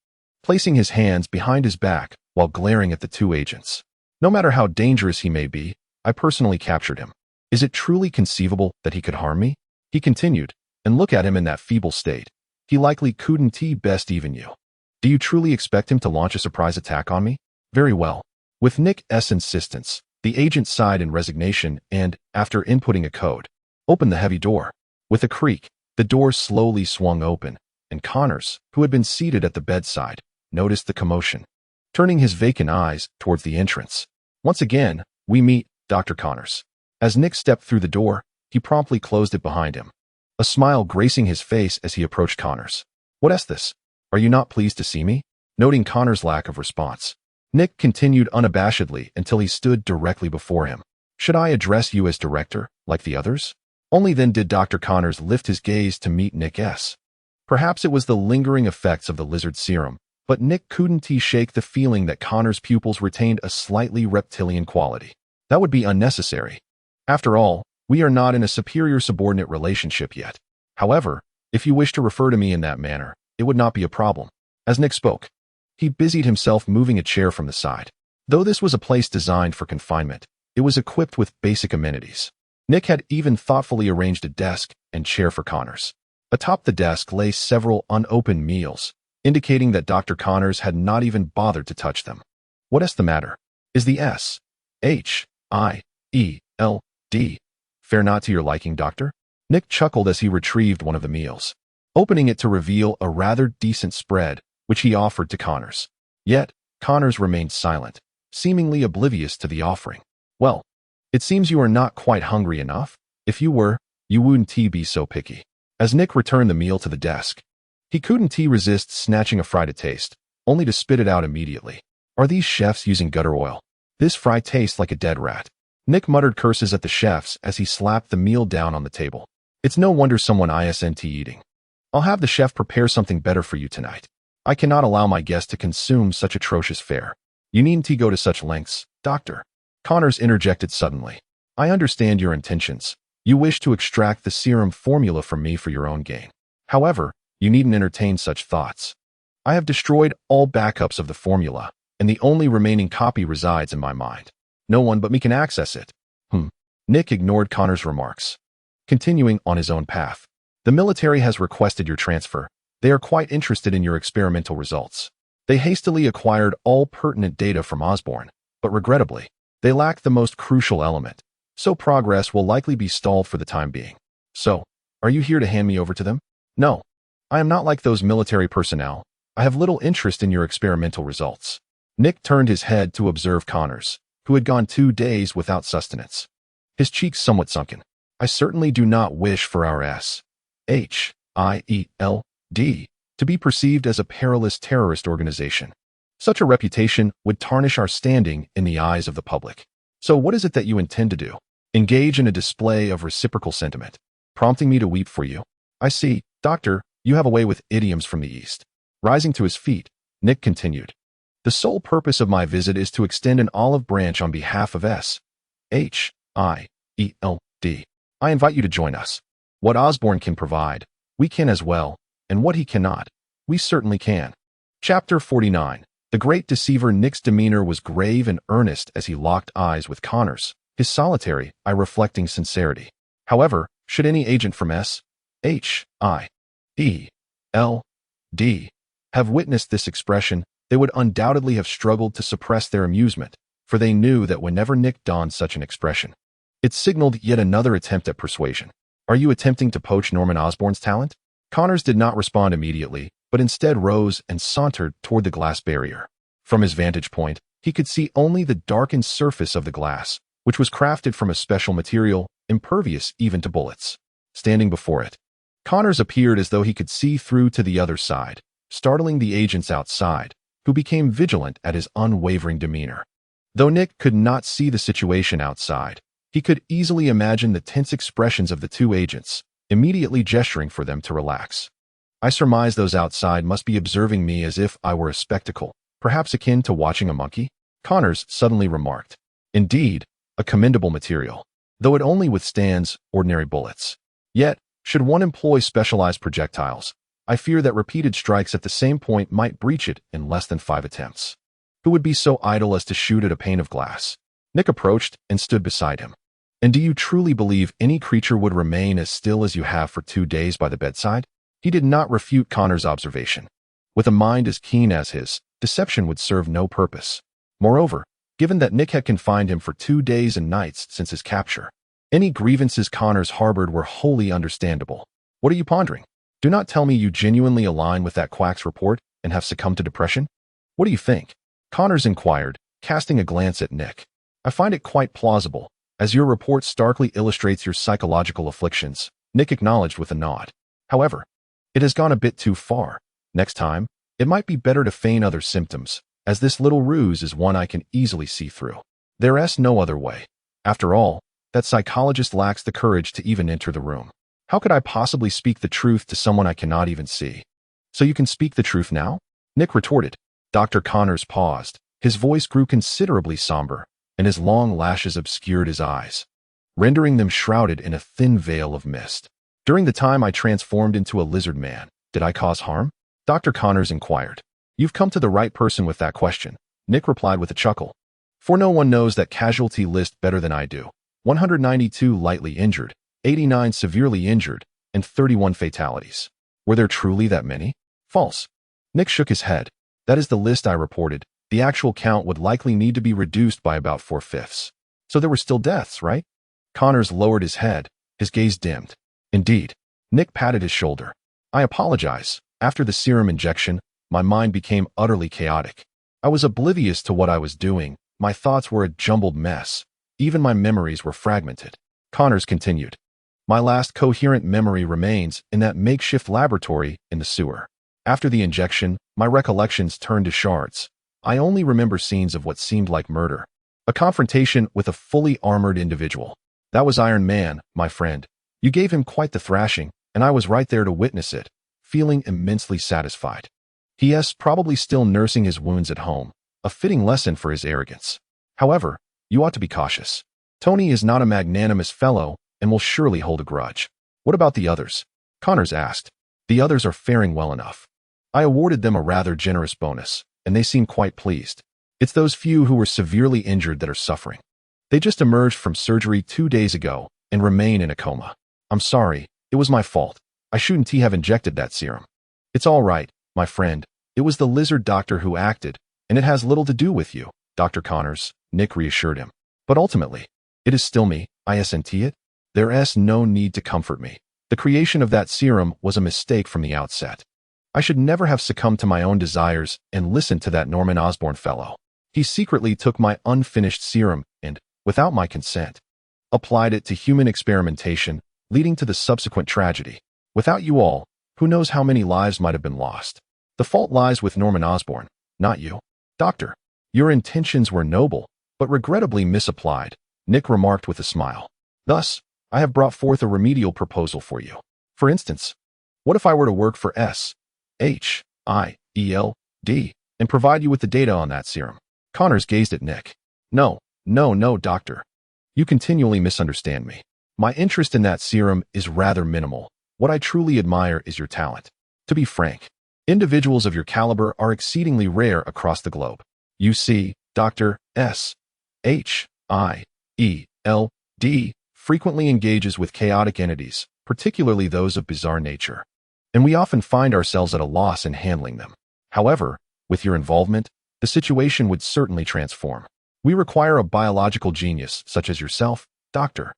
placing his hands behind his back while glaring at the two agents. "No matter how dangerous he may be, I personally captured him. Is it truly conceivable that he could harm me?" He continued, "And look at him in that feeble state. He likely couldn't best even you. Do you truly expect him to launch a surprise attack on me? Very well." With Nick's insistence, the agent sighed in resignation and, after inputting a code, opened the heavy door. With a creak, the door slowly swung open, and Connors, who had been seated at the bedside, noticed the commotion, turning his vacant eyes towards the entrance. "Once again, we meet, Dr. Connors." As Nick stepped through the door, he promptly closed it behind him, a smile gracing his face as he approached Connors. "What's this? Are you not pleased to see me?" Noting Connors' lack of response, Nick continued unabashedly until he stood directly before him. "Should I address you as director, like the others?" Only then did Dr. Connors lift his gaze to meet Nick's. Perhaps it was the lingering effects of the lizard serum, but Nick couldn't shake the feeling that Connors' pupils retained a slightly reptilian quality. That would be unnecessary. After all, we are not in a superior-subordinate relationship yet. However, if you wish to refer to me in that manner, it would not be a problem. As Nick spoke, he busied himself moving a chair from the side. Though this was a place designed for confinement, it was equipped with basic amenities. Nick had even thoughtfully arranged a desk and chair for Connors. Atop the desk lay several unopened meals, indicating that Dr. Connors had not even bothered to touch them. "What's the matter? Is the S.H.I.E.L.D. fair not to your liking, doctor?" Nick chuckled as he retrieved one of the meals, opening it to reveal a rather decent spread which he offered to Connors. Yet, Connors remained silent, seemingly oblivious to the offering. Well, it seems you are not quite hungry enough. If you were, you wouldn't be so picky. As Nick returned the meal to the desk, he couldn't resist snatching a fry to taste, only to spit it out immediately. Are these chefs using gutter oil? This fry tastes like a dead rat. Nick muttered curses at the chefs as he slapped the meal down on the table. It's no wonder someone isn't eating. I'll have the chef prepare something better for you tonight. I cannot allow my guests to consume such atrocious fare. You needn't go to such lengths, Doctor. Connors interjected suddenly. I understand your intentions. You wish to extract the serum formula from me for your own gain. However, you needn't entertain such thoughts. I have destroyed all backups of the formula, and the only remaining copy resides in my mind. No one but me can access it. Nick ignored Connor's remarks. Continuing on his own path. The military has requested your transfer. They are quite interested in your experimental results. They hastily acquired all pertinent data from Osborn, but regrettably, they lack the most crucial element, so progress will likely be stalled for the time being. So, are you here to hand me over to them? No. I am not like those military personnel. I have little interest in your experimental results. Nick turned his head to observe Connors, who had gone 2 days without sustenance. His cheeks somewhat sunken. I certainly do not wish for our SHIELD to be perceived as a perilous terrorist organization. Such a reputation would tarnish our standing in the eyes of the public. So what is it that you intend to do? Engage in a display of reciprocal sentiment, prompting me to weep for you? I see, Doctor, you have a way with idioms from the East. Rising to his feet, Nick continued. The sole purpose of my visit is to extend an olive branch on behalf of SHIELD. I invite you to join us. What Osborn can provide, we can as well, and what he cannot, we certainly can. Chapter 49. The Great Deceiver. Nick's demeanor was grave and earnest as he locked eyes with Connors, his solitary, eye-reflecting sincerity. However, should any agent from SHIELD have witnessed this expression, they would undoubtedly have struggled to suppress their amusement, for they knew that whenever Nick donned such an expression, it signaled yet another attempt at persuasion. Are you attempting to poach Norman Osborn's talent? Connors did not respond immediately, but instead rose and sauntered toward the glass barrier. From his vantage point, he could see only the darkened surface of the glass, which was crafted from a special material, impervious even to bullets. Standing before it, Connors appeared as though he could see through to the other side, startling the agents outside, who became vigilant at his unwavering demeanor. Though Nick could not see the situation outside, he could easily imagine the tense expressions of the two agents, immediately gesturing for them to relax. I surmise those outside must be observing me as if I were a spectacle, perhaps akin to watching a monkey, Connors suddenly remarked. Indeed, a commendable material, though it only withstands ordinary bullets. Yet, should one employ specialized projectiles, I fear that repeated strikes at the same point might breach it in less than 5 attempts. Who would be so idle as to shoot at a pane of glass? Nick approached and stood beside him. And do you truly believe any creature would remain as still as you have for 2 days by the bedside? He did not refute Connor's observation. With a mind as keen as his, deception would serve no purpose. Moreover, given that Nick had confined him for 2 days and nights since his capture, any grievances Connors harbored were wholly understandable. What are you pondering? Do not tell me you genuinely align with that quack's report and have succumbed to depression? What do you think? Connors inquired, casting a glance at Nick. I find it quite plausible, as your report starkly illustrates your psychological afflictions, Nick acknowledged with a nod. However, it has gone a bit too far. Next time, it might be better to feign other symptoms, as this little ruse is one I can easily see through. There's no other way. After all, that psychologist lacks the courage to even enter the room. How could I possibly speak the truth to someone I cannot even see? So you can speak the truth now? Nick retorted. Dr. Connors paused. His voice grew considerably somber, and his long lashes obscured his eyes, rendering them shrouded in a thin veil of mist. During the time I transformed into a lizard man, did I cause harm? Dr. Connors inquired. You've come to the right person with that question, Nick replied with a chuckle. For no one knows that casualty list better than I do. 192 lightly injured, 89 severely injured, and 31 fatalities. Were there truly that many? False. Nick shook his head. That is the list I reported. The actual count would likely need to be reduced by about 4/5. So there were still deaths, right? Connors lowered his head, his gaze dimmed. Indeed. Nick patted his shoulder. I apologize. After the serum injection, my mind became utterly chaotic. I was oblivious to what I was doing. My thoughts were a jumbled mess. Even my memories were fragmented. Connors continued. My last coherent memory remains in that makeshift laboratory in the sewer. After the injection, my recollections turned to shards. I only remember scenes of what seemed like murder. A confrontation with a fully armored individual. That was Iron Man, my friend. You gave him quite the thrashing, and I was right there to witness it, feeling immensely satisfied. He is probably still nursing his wounds at home, a fitting lesson for his arrogance. However, you ought to be cautious. Tony is not a magnanimous fellow and will surely hold a grudge. What about the others? Connors asked. The others are faring well enough. I awarded them a rather generous bonus, and they seem quite pleased. It's those few who were severely injured that are suffering. They just emerged from surgery 2 days ago and remain in a coma. I'm sorry, it was my fault. I shouldn't have injected that serum. It's all right, my friend. It was the lizard doctor who acted, and it has little to do with you, Dr. Connors, Nick reassured him. But ultimately, it is still me, isn't it? There's no need to comfort me. The creation of that serum was a mistake from the outset. I should never have succumbed to my own desires and listened to that Norman Osborn fellow. He secretly took my unfinished serum and, without my consent, applied it to human experimentation, leading to the subsequent tragedy. Without you all, who knows how many lives might have been lost. The fault lies with Norman Osborn, not you. Doctor, your intentions were noble, but regrettably misapplied, Nick remarked with a smile. Thus, I have brought forth a remedial proposal for you. For instance, what if I were to work for SHIELD and provide you with the data on that serum? Connors gazed at Nick. No, doctor. You continually misunderstand me. My interest in that serum is rather minimal. What I truly admire is your talent. To be frank, individuals of your caliber are exceedingly rare across the globe. You see, Dr. SHIELD frequently engages with chaotic entities, particularly those of bizarre nature, and we often find ourselves at a loss in handling them. However, with your involvement, the situation would certainly transform. We require a biological genius such as yourself, Doctor.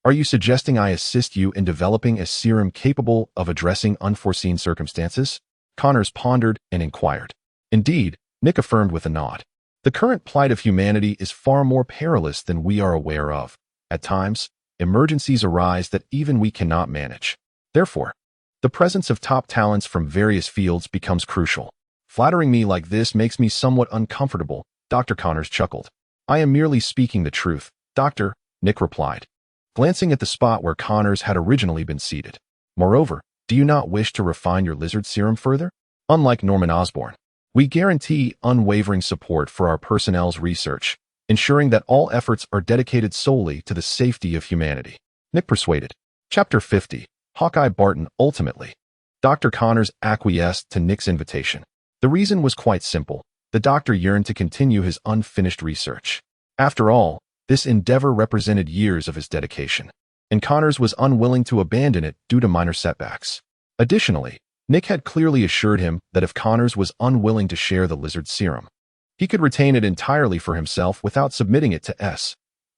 Are you suggesting I assist you in developing a serum capable of addressing unforeseen circumstances? Connors pondered and inquired. Indeed, Nick affirmed with a nod. The current plight of humanity is far more perilous than we are aware of. At times, emergencies arise that even we cannot manage. Therefore, the presence of top talents from various fields becomes crucial. Flattering me like this makes me somewhat uncomfortable, Dr. Connors chuckled. I am merely speaking the truth, Doctor, Nick replied, glancing at the spot where Connors had originally been seated. Moreover, do you not wish to refine your lizard serum further? Unlike Norman Osborn, we guarantee unwavering support for our personnel's research, ensuring that all efforts are dedicated solely to the safety of humanity. Nick persuaded. Chapter 50. Hawkeye Barton. Ultimately, Dr. Connors acquiesced to Nick's invitation. The reason was quite simple. The doctor yearned to continue his unfinished research. After all, this endeavor represented years of his dedication, and Connors was unwilling to abandon it due to minor setbacks. Additionally, Nick had clearly assured him that if Connors was unwilling to share the lizard serum, he could retain it entirely for himself without submitting it to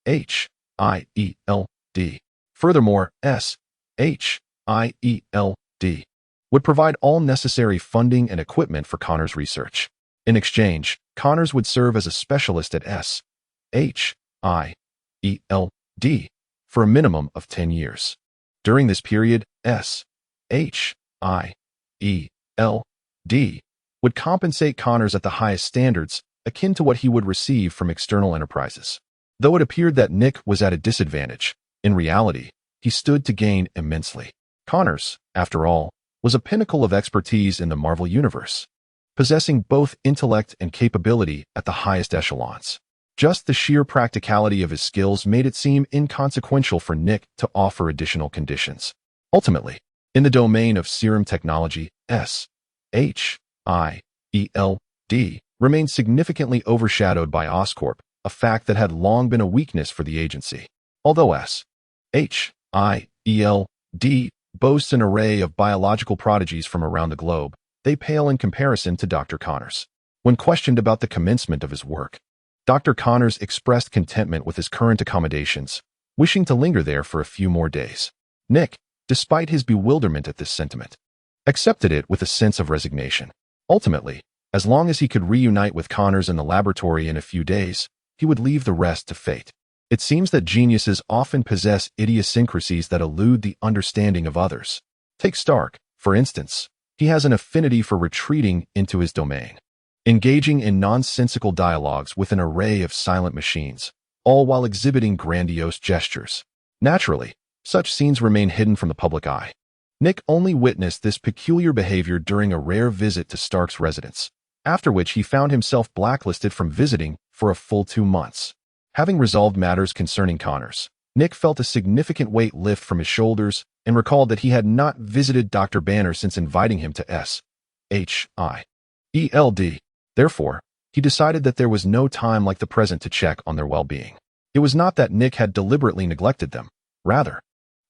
SHIELD. Furthermore, SHIELD would provide all necessary funding and equipment for Connors' research. In exchange, Connors would serve as a specialist at SHIELD for a minimum of 10 years. During this period, SHIELD would compensate Connors at the highest standards, akin to what he would receive from external enterprises. Though it appeared that Nick was at a disadvantage, in reality, he stood to gain immensely. Connors, after all, was a pinnacle of expertise in the Marvel Universe, possessing both intellect and capability at the highest echelons. Just the sheer practicality of his skills made it seem inconsequential for Nick to offer additional conditions. Ultimately, in the domain of serum technology, SHIELD remained significantly overshadowed by Oscorp, a fact that had long been a weakness for the agency. Although SHIELD boasts an array of biological prodigies from around the globe, they pale in comparison to Dr. Connors. When questioned about the commencement of his work, Dr. Connors expressed contentment with his current accommodations, wishing to linger there for a few more days. Nick, despite his bewilderment at this sentiment, accepted it with a sense of resignation. Ultimately, as long as he could reunite with Connors in the laboratory in a few days, he would leave the rest to fate. It seems that geniuses often possess idiosyncrasies that elude the understanding of others. Take Stark, for instance. He has an affinity for retreating into his domain, engaging in nonsensical dialogues with an array of silent machines, all while exhibiting grandiose gestures. Naturally, such scenes remain hidden from the public eye. Nick only witnessed this peculiar behavior during a rare visit to Stark's residence, after which he found himself blacklisted from visiting for a full 2 months. Having resolved matters concerning Connors, Nick felt a significant weight lift from his shoulders and recalled that he had not visited Dr. Banner since inviting him to S.H.I.E.L.D. Therefore, he decided that there was no time like the present to check on their well-being. It was not that Nick had deliberately neglected them. Rather,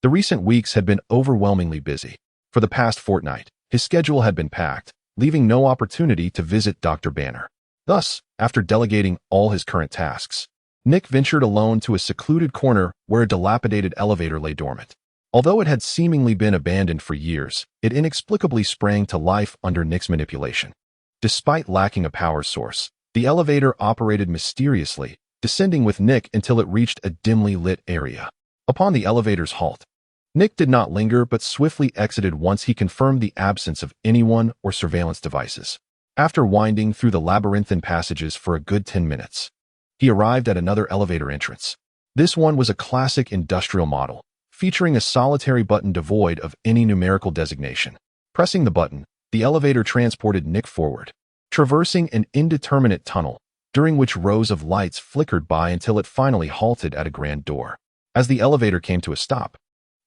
the recent weeks had been overwhelmingly busy. For the past fortnight, his schedule had been packed, leaving no opportunity to visit Dr. Banner. Thus, after delegating all his current tasks, Nick ventured alone to a secluded corner where a dilapidated elevator lay dormant. Although it had seemingly been abandoned for years, it inexplicably sprang to life under Nick's manipulation. Despite lacking a power source, the elevator operated mysteriously, descending with Nick until it reached a dimly lit area. Upon the elevator's halt, Nick did not linger but swiftly exited once he confirmed the absence of anyone or surveillance devices. After winding through the labyrinthine passages for a good 10 minutes, he arrived at another elevator entrance. This one was a classic industrial model, featuring a solitary button devoid of any numerical designation. Pressing the button, the elevator transported Nick forward, traversing an indeterminate tunnel, during which rows of lights flickered by until it finally halted at a grand door. As the elevator came to a stop,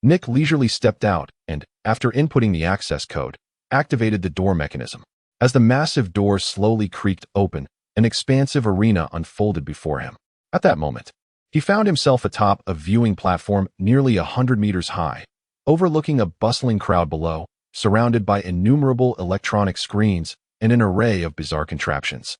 Nick leisurely stepped out and, after inputting the access code, activated the door mechanism. As the massive door slowly creaked open, an expansive arena unfolded before him. At that moment, he found himself atop a viewing platform nearly 100 meters high, overlooking a bustling crowd below, surrounded by innumerable electronic screens and an array of bizarre contraptions,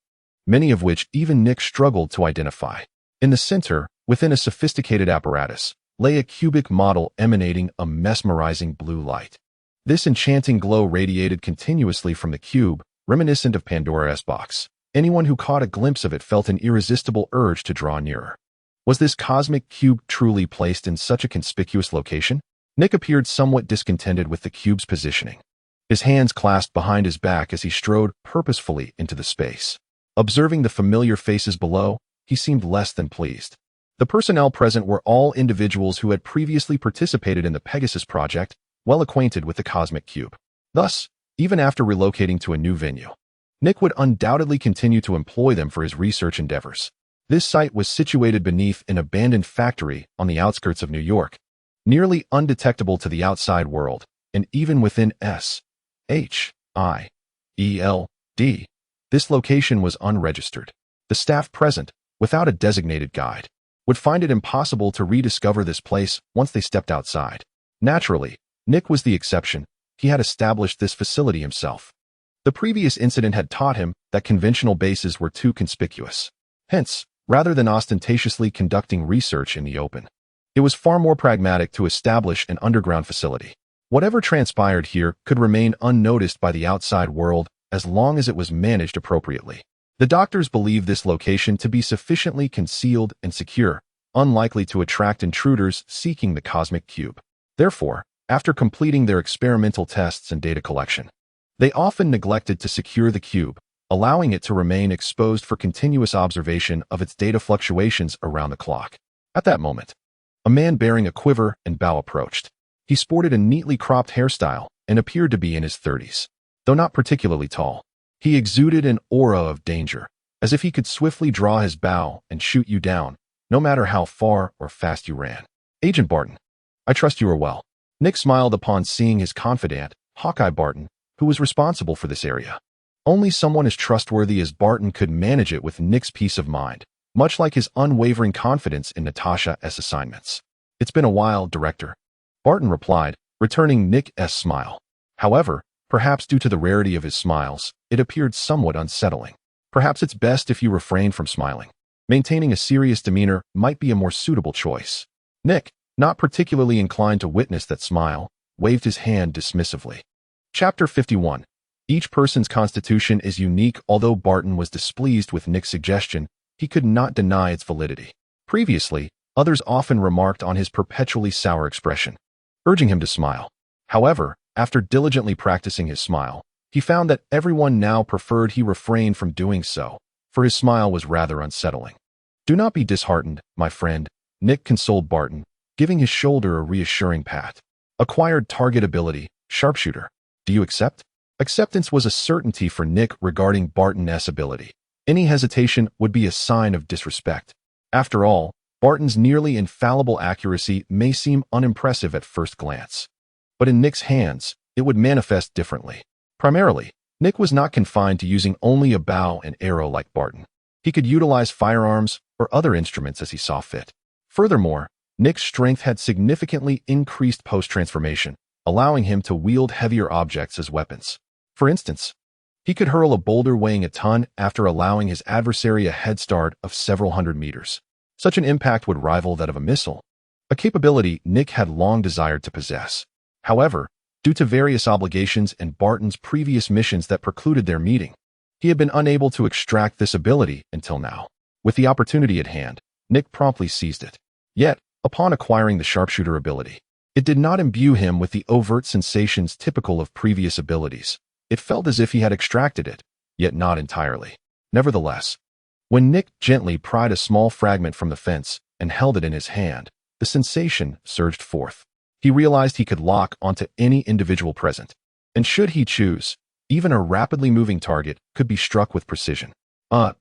many of which even Nick struggled to identify. In the center, within a sophisticated apparatus, lay a cubic model emanating a mesmerizing blue light. This enchanting glow radiated continuously from the cube, reminiscent of Pandora's box. Anyone who caught a glimpse of it felt an irresistible urge to draw nearer. Was this cosmic cube truly placed in such a conspicuous location? Nick appeared somewhat discontented with the cube's positioning, his hands clasped behind his back as he strode purposefully into the space. Observing the familiar faces below, he seemed less than pleased. The personnel present were all individuals who had previously participated in the Pegasus project, well acquainted with the cosmic cube. Thus, even after relocating to a new venue, Nick would undoubtedly continue to employ them for his research endeavors. This site was situated beneath an abandoned factory on the outskirts of New York, nearly undetectable to the outside world, and even within S.H.I.E.L.D. This location was unregistered. The staff present, without a designated guide, would find it impossible to rediscover this place once they stepped outside. Naturally, Nick was the exception. He had established this facility himself. The previous incident had taught him that conventional bases were too conspicuous. Hence, rather than ostentatiously conducting research in the open, it was far more pragmatic to establish an underground facility. Whatever transpired here could remain unnoticed by the outside world as long as it was managed appropriately. The doctors believed this location to be sufficiently concealed and secure, unlikely to attract intruders seeking the cosmic cube. Therefore, after completing their experimental tests and data collection, they often neglected to secure the cube, allowing it to remain exposed for continuous observation of its data fluctuations around the clock. At that moment, a man bearing a quiver and bow approached. He sported a neatly cropped hairstyle and appeared to be in his 30s. Though not particularly tall, he exuded an aura of danger, as if he could swiftly draw his bow and shoot you down, no matter how far or fast you ran. Agent Barton, I trust you are well. Nick smiled upon seeing his confidant, Hawkeye Barton, who was responsible for this area. Only someone as trustworthy as Barton could manage it with Nick's peace of mind, much like his unwavering confidence in Natasha's assignments. It's been a while, Director, Barton replied, returning Nick's smile. However, perhaps due to the rarity of his smiles, it appeared somewhat unsettling. Perhaps it's best if you refrain from smiling. Maintaining a serious demeanor might be a more suitable choice. Nick, not particularly inclined to witness that smile, waved his hand dismissively. Chapter 51. Each person's constitution is unique. Although Barton was displeased with Nick's suggestion, he could not deny its validity. Previously, others often remarked on his perpetually sour expression, urging him to smile. However, after diligently practicing his smile, he found that everyone now preferred he refrain from doing so, for his smile was rather unsettling. "Do not be disheartened, my friend," Nick consoled Barton, giving his shoulder a reassuring pat. "Acquired target ability, sharpshooter. Do you accept?" Acceptance was a certainty for Nick regarding Barton's ability. Any hesitation would be a sign of disrespect. After all, Barton's nearly infallible accuracy may seem unimpressive at first glance. But in Nick's hands, it would manifest differently. Primarily, Nick was not confined to using only a bow and arrow like Barton. He could utilize firearms or other instruments as he saw fit. Furthermore, Nick's strength had significantly increased post-transformation, allowing him to wield heavier objects as weapons. For instance, he could hurl a boulder weighing a ton after allowing his adversary a head start of several hundred meters. Such an impact would rival that of a missile, a capability Nick had long desired to possess. However, due to various obligations and Barton's previous missions that precluded their meeting, he had been unable to extract this ability until now. With the opportunity at hand, Nick promptly seized it. Yet, upon acquiring the sharpshooter ability, it did not imbue him with the overt sensations typical of previous abilities. It felt as if he had extracted it, yet not entirely. Nevertheless, when Nick gently pried a small fragment from the fence and held it in his hand, the sensation surged forth. He realized he could lock onto any individual present, and should he choose, even a rapidly moving target could be struck with precision.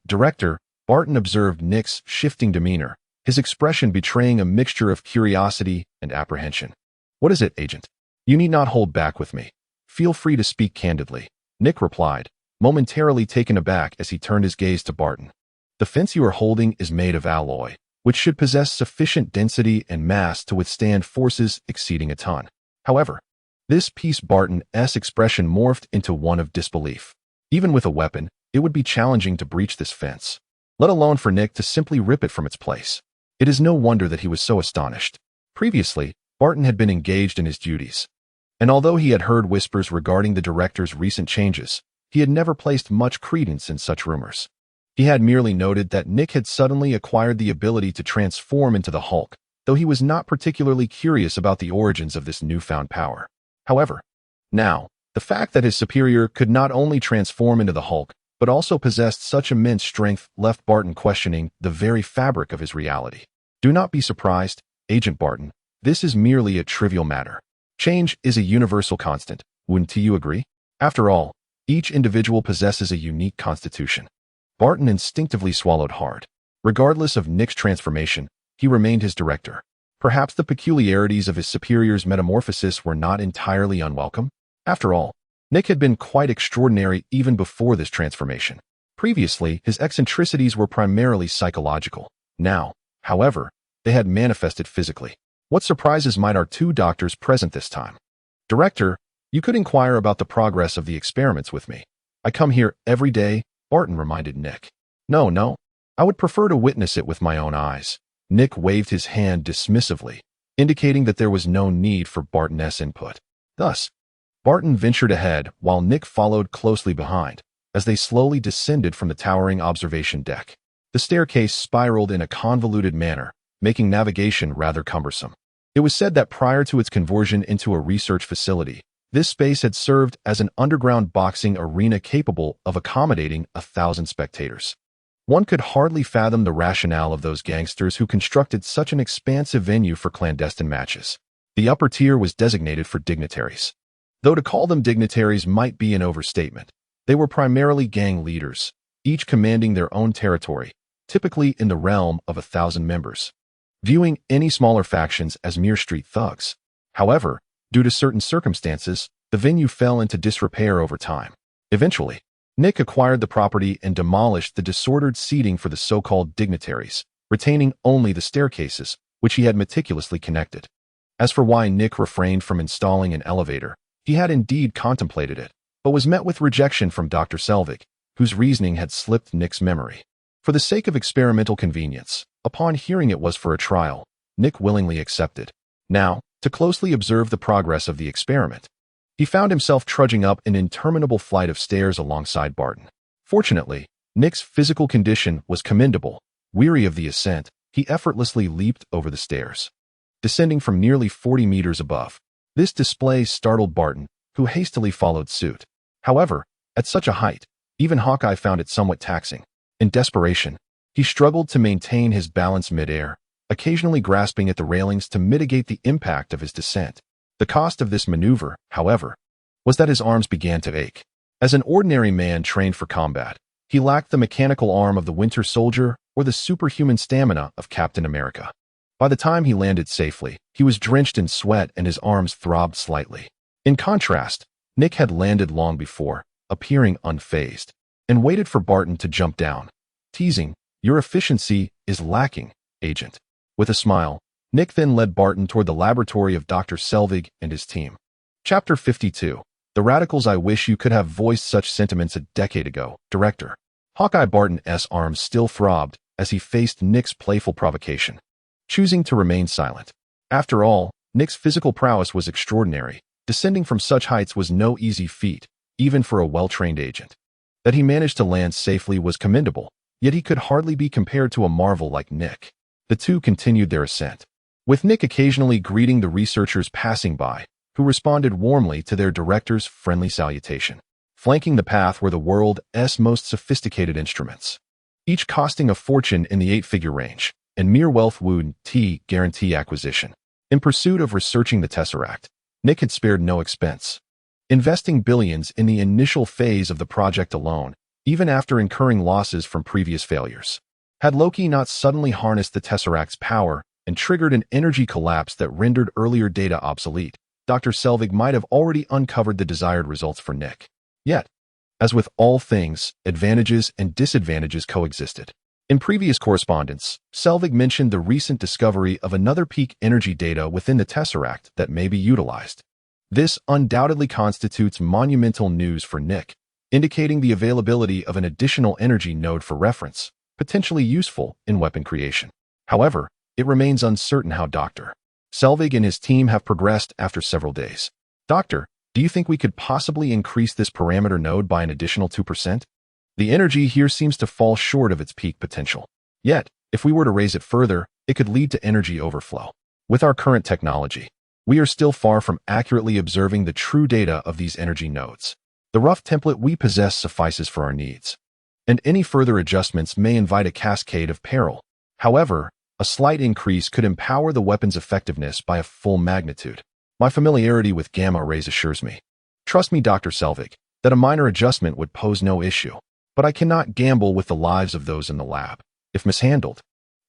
Director, Barton observed Nick's shifting demeanor, his expression betraying a mixture of curiosity and apprehension. "What is it, Agent? You need not hold back with me. Feel free to speak candidly," Nick replied, momentarily taken aback as he turned his gaze to Barton. "The fence you are holding is made of alloy, which should possess sufficient density and mass to withstand forces exceeding a ton. However, this piece Barton's expression morphed into one of disbelief. Even with a weapon, it would be challenging to breach this fence, let alone for Nick to simply rip it from its place. It is no wonder that he was so astonished. Previously, Barton had been engaged in his duties, and although he had heard whispers regarding the director's recent changes, he had never placed much credence in such rumors. He had merely noted that Nick had suddenly acquired the ability to transform into the Hulk, though he was not particularly curious about the origins of this newfound power. However, now, the fact that his superior could not only transform into the Hulk, but also possessed such immense strength left Barton questioning the very fabric of his reality. "Do not be surprised, Agent Barton. This is merely a trivial matter. Change is a universal constant, wouldn't you agree? After all, each individual possesses a unique constitution." Barton instinctively swallowed hard. Regardless of Nick's transformation, he remained his director. Perhaps the peculiarities of his superior's metamorphosis were not entirely unwelcome. After all, Nick had been quite extraordinary even before this transformation. Previously, his eccentricities were primarily psychological. Now, however, they had manifested physically. What surprises might our two doctors present this time? "Director, you could inquire about the progress of the experiments with me. I come here every day," Barton reminded Nick. No, I would prefer to witness it with my own eyes." Nick waved his hand dismissively, indicating that there was no need for Barton's input. Thus, Barton ventured ahead while Nick followed closely behind, as they slowly descended from the towering observation deck. The staircase spiraled in a convoluted manner, making navigation rather cumbersome. It was said that prior to its conversion into a research facility, this space had served as an underground boxing arena capable of accommodating 1,000 spectators. One could hardly fathom the rationale of those gangsters who constructed such an expansive venue for clandestine matches. The upper tier was designated for dignitaries. Though to call them dignitaries might be an overstatement, they were primarily gang leaders, each commanding their own territory, typically in the realm of 1,000 members, viewing any smaller factions as mere street thugs. However, due to certain circumstances, the venue fell into disrepair over time. Eventually, Nick acquired the property and demolished the disordered seating for the so-called dignitaries, retaining only the staircases, which he had meticulously connected. As for why Nick refrained from installing an elevator, he had indeed contemplated it, but was met with rejection from Dr. Selvig, whose reasoning had slipped Nick's memory. For the sake of experimental convenience, upon hearing it was for a trial, Nick willingly accepted. Now, to closely observe the progress of the experiment, He found himself trudging up an interminable flight of stairs alongside Barton. Fortunately, Nick's physical condition was commendable. Weary of the ascent, he effortlessly leaped over the stairs, descending from nearly 40 meters above. This display startled Barton, who hastily followed suit. However, at such a height, even Hawkeye found it somewhat taxing. In desperation, he struggled to maintain his balance midair, occasionally grasping at the railings to mitigate the impact of his descent. The cost of this maneuver, however, was that his arms began to ache. As an ordinary man trained for combat, he lacked the mechanical arm of the Winter Soldier or the superhuman stamina of Captain America. By the time he landed safely, he was drenched in sweat and his arms throbbed slightly. In contrast, Nick had landed long before, appearing unfazed, and waited for Barton to jump down, teasing, "Your efficiency is lacking, Agent." With a smile, Nick then led Barton toward the laboratory of Dr. Selvig and his team. Chapter 52. The Radicals. I wish you could have voiced such sentiments a decade ago, Director. Hawkeye Barton's arms still throbbed as he faced Nick's playful provocation, choosing to remain silent. After all, Nick's physical prowess was extraordinary. Descending from such heights was no easy feat, even for a well-trained agent. That he managed to land safely was commendable, yet he could hardly be compared to a marvel like Nick. The two continued their ascent, with Nick occasionally greeting the researchers passing by, who responded warmly to their director's friendly salutation. Flanking the path were the world's most sophisticated instruments, each costing a fortune in the 8-figure range, and mere wealth would guarantee acquisition. In pursuit of researching the Tesseract, Nick had spared no expense, investing billions in the initial phase of the project alone, even after incurring losses from previous failures. Had Loki not suddenly harnessed the Tesseract's power and triggered an energy collapse that rendered earlier data obsolete, Dr. Selvig might have already uncovered the desired results for Nick. Yet, as with all things, advantages and disadvantages coexisted. In previous correspondence, Selvig mentioned the recent discovery of another peak energy data within the Tesseract that may be utilized. This undoubtedly constitutes monumental news for Nick, indicating the availability of an additional energy node for reference, potentially useful in weapon creation. However, it remains uncertain how Dr. Selvig and his team have progressed after several days. Doctor, do you think we could possibly increase this parameter node by an additional 2%? The energy here seems to fall short of its peak potential. Yet, if we were to raise it further, it could lead to energy overflow. With our current technology, we are still far from accurately observing the true data of these energy nodes. The rough template we possess suffices for our needs, and any further adjustments may invite a cascade of peril. However, a slight increase could empower the weapon's effectiveness by a full magnitude. My familiarity with gamma rays assures me. Trust me, Dr. Selvig, that a minor adjustment would pose no issue. But I cannot gamble with the lives of those in the lab. If mishandled,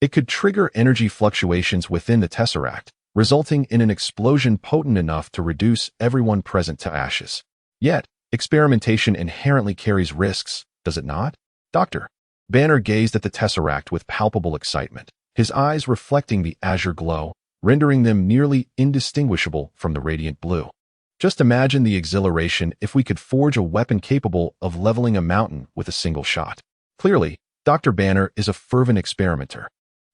it could trigger energy fluctuations within the Tesseract, resulting in an explosion potent enough to reduce everyone present to ashes. Yet, experimentation inherently carries risks, does it not? Dr. Banner gazed at the Tesseract with palpable excitement, his eyes reflecting the azure glow, rendering them nearly indistinguishable from the radiant blue. Just imagine the exhilaration if we could forge a weapon capable of leveling a mountain with a single shot. Clearly, Dr. Banner is a fervent experimenter,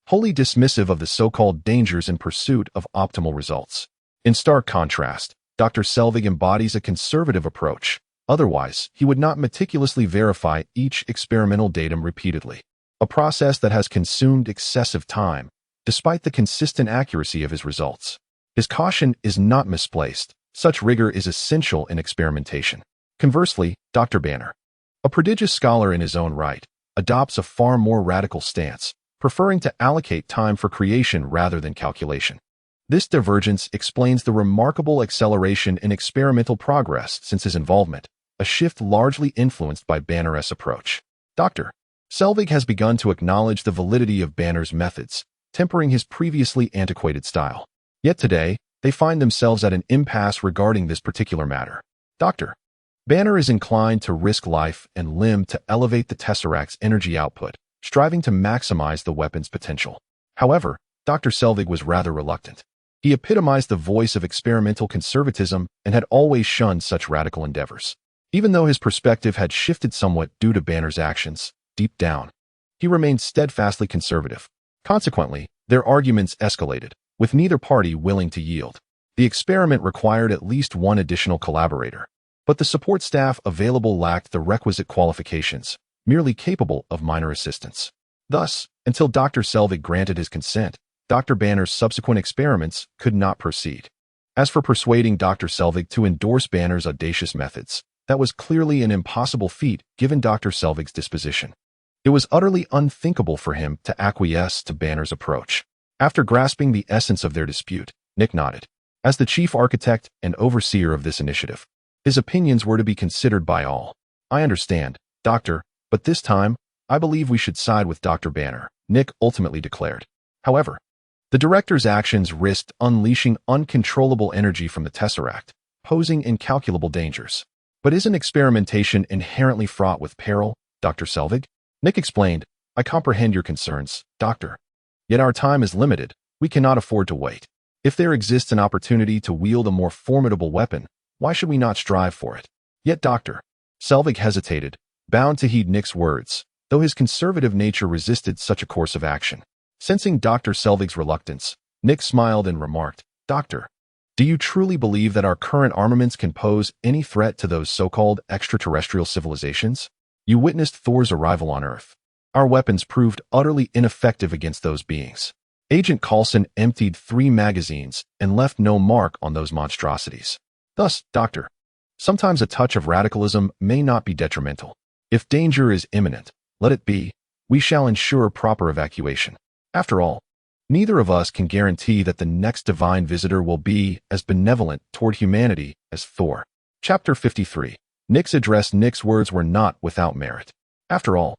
wholly dismissive of the so-called dangers in pursuit of optimal results. In stark contrast, Dr. Selvig embodies a conservative approach. Otherwise, he would not meticulously verify each experimental datum repeatedly, a process that has consumed excessive time, despite the consistent accuracy of his results. His caution is not misplaced. Such rigor is essential in experimentation. Conversely, Dr. Banner, a prodigious scholar in his own right, adopts a far more radical stance, preferring to allocate time for creation rather than calculation. This divergence explains the remarkable acceleration in experimental progress since his involvement, a shift largely influenced by Banner's approach. Dr. Selvig has begun to acknowledge the validity of Banner's methods, tempering his previously antiquated style. Yet today, they find themselves at an impasse regarding this particular matter. Dr. Banner is inclined to risk life and limb to elevate the Tesseract's energy output, striving to maximize the weapon's potential. However, Dr. Selvig was rather reluctant. He epitomized the voice of experimental conservatism and had always shunned such radical endeavors. Even though his perspective had shifted somewhat due to Banner's actions, deep down, he remained steadfastly conservative. Consequently, their arguments escalated, with neither party willing to yield. The experiment required at least one additional collaborator, but the support staff available lacked the requisite qualifications, merely capable of minor assistance. Thus, until Dr. Selvig granted his consent, Dr. Banner's subsequent experiments could not proceed. As for persuading Dr. Selvig to endorse Banner's audacious methods, that was clearly an impossible feat given Dr. Selvig's disposition. It was utterly unthinkable for him to acquiesce to Banner's approach. After grasping the essence of their dispute, Nick nodded. As the chief architect and overseer of this initiative, his opinions were to be considered by all. I understand, Doctor, but this time, I believe we should side with Dr. Banner, Nick ultimately declared. However, the director's actions risked unleashing uncontrollable energy from the Tesseract, posing incalculable dangers. But isn't experimentation inherently fraught with peril, Dr. Selvig? Nick explained, I comprehend your concerns, Doctor. Yet our time is limited. We cannot afford to wait. If there exists an opportunity to wield a more formidable weapon, why should we not strive for it? Yet Dr. Selvig hesitated, bound to heed Nick's words, though his conservative nature resisted such a course of action. Sensing Dr. Selvig's reluctance, Nick smiled and remarked, Doctor, do you truly believe that our current armaments can pose any threat to those so-called extraterrestrial civilizations? You witnessed Thor's arrival on Earth. Our weapons proved utterly ineffective against those beings. Agent Coulson emptied 3 magazines and left no mark on those monstrosities. Thus, Doctor, sometimes a touch of radicalism may not be detrimental. If danger is imminent, let it be. We shall ensure proper evacuation. After all, neither of us can guarantee that the next divine visitor will be as benevolent toward humanity as Thor. Chapter 53. Nick's address. Nick's words were not without merit. After all,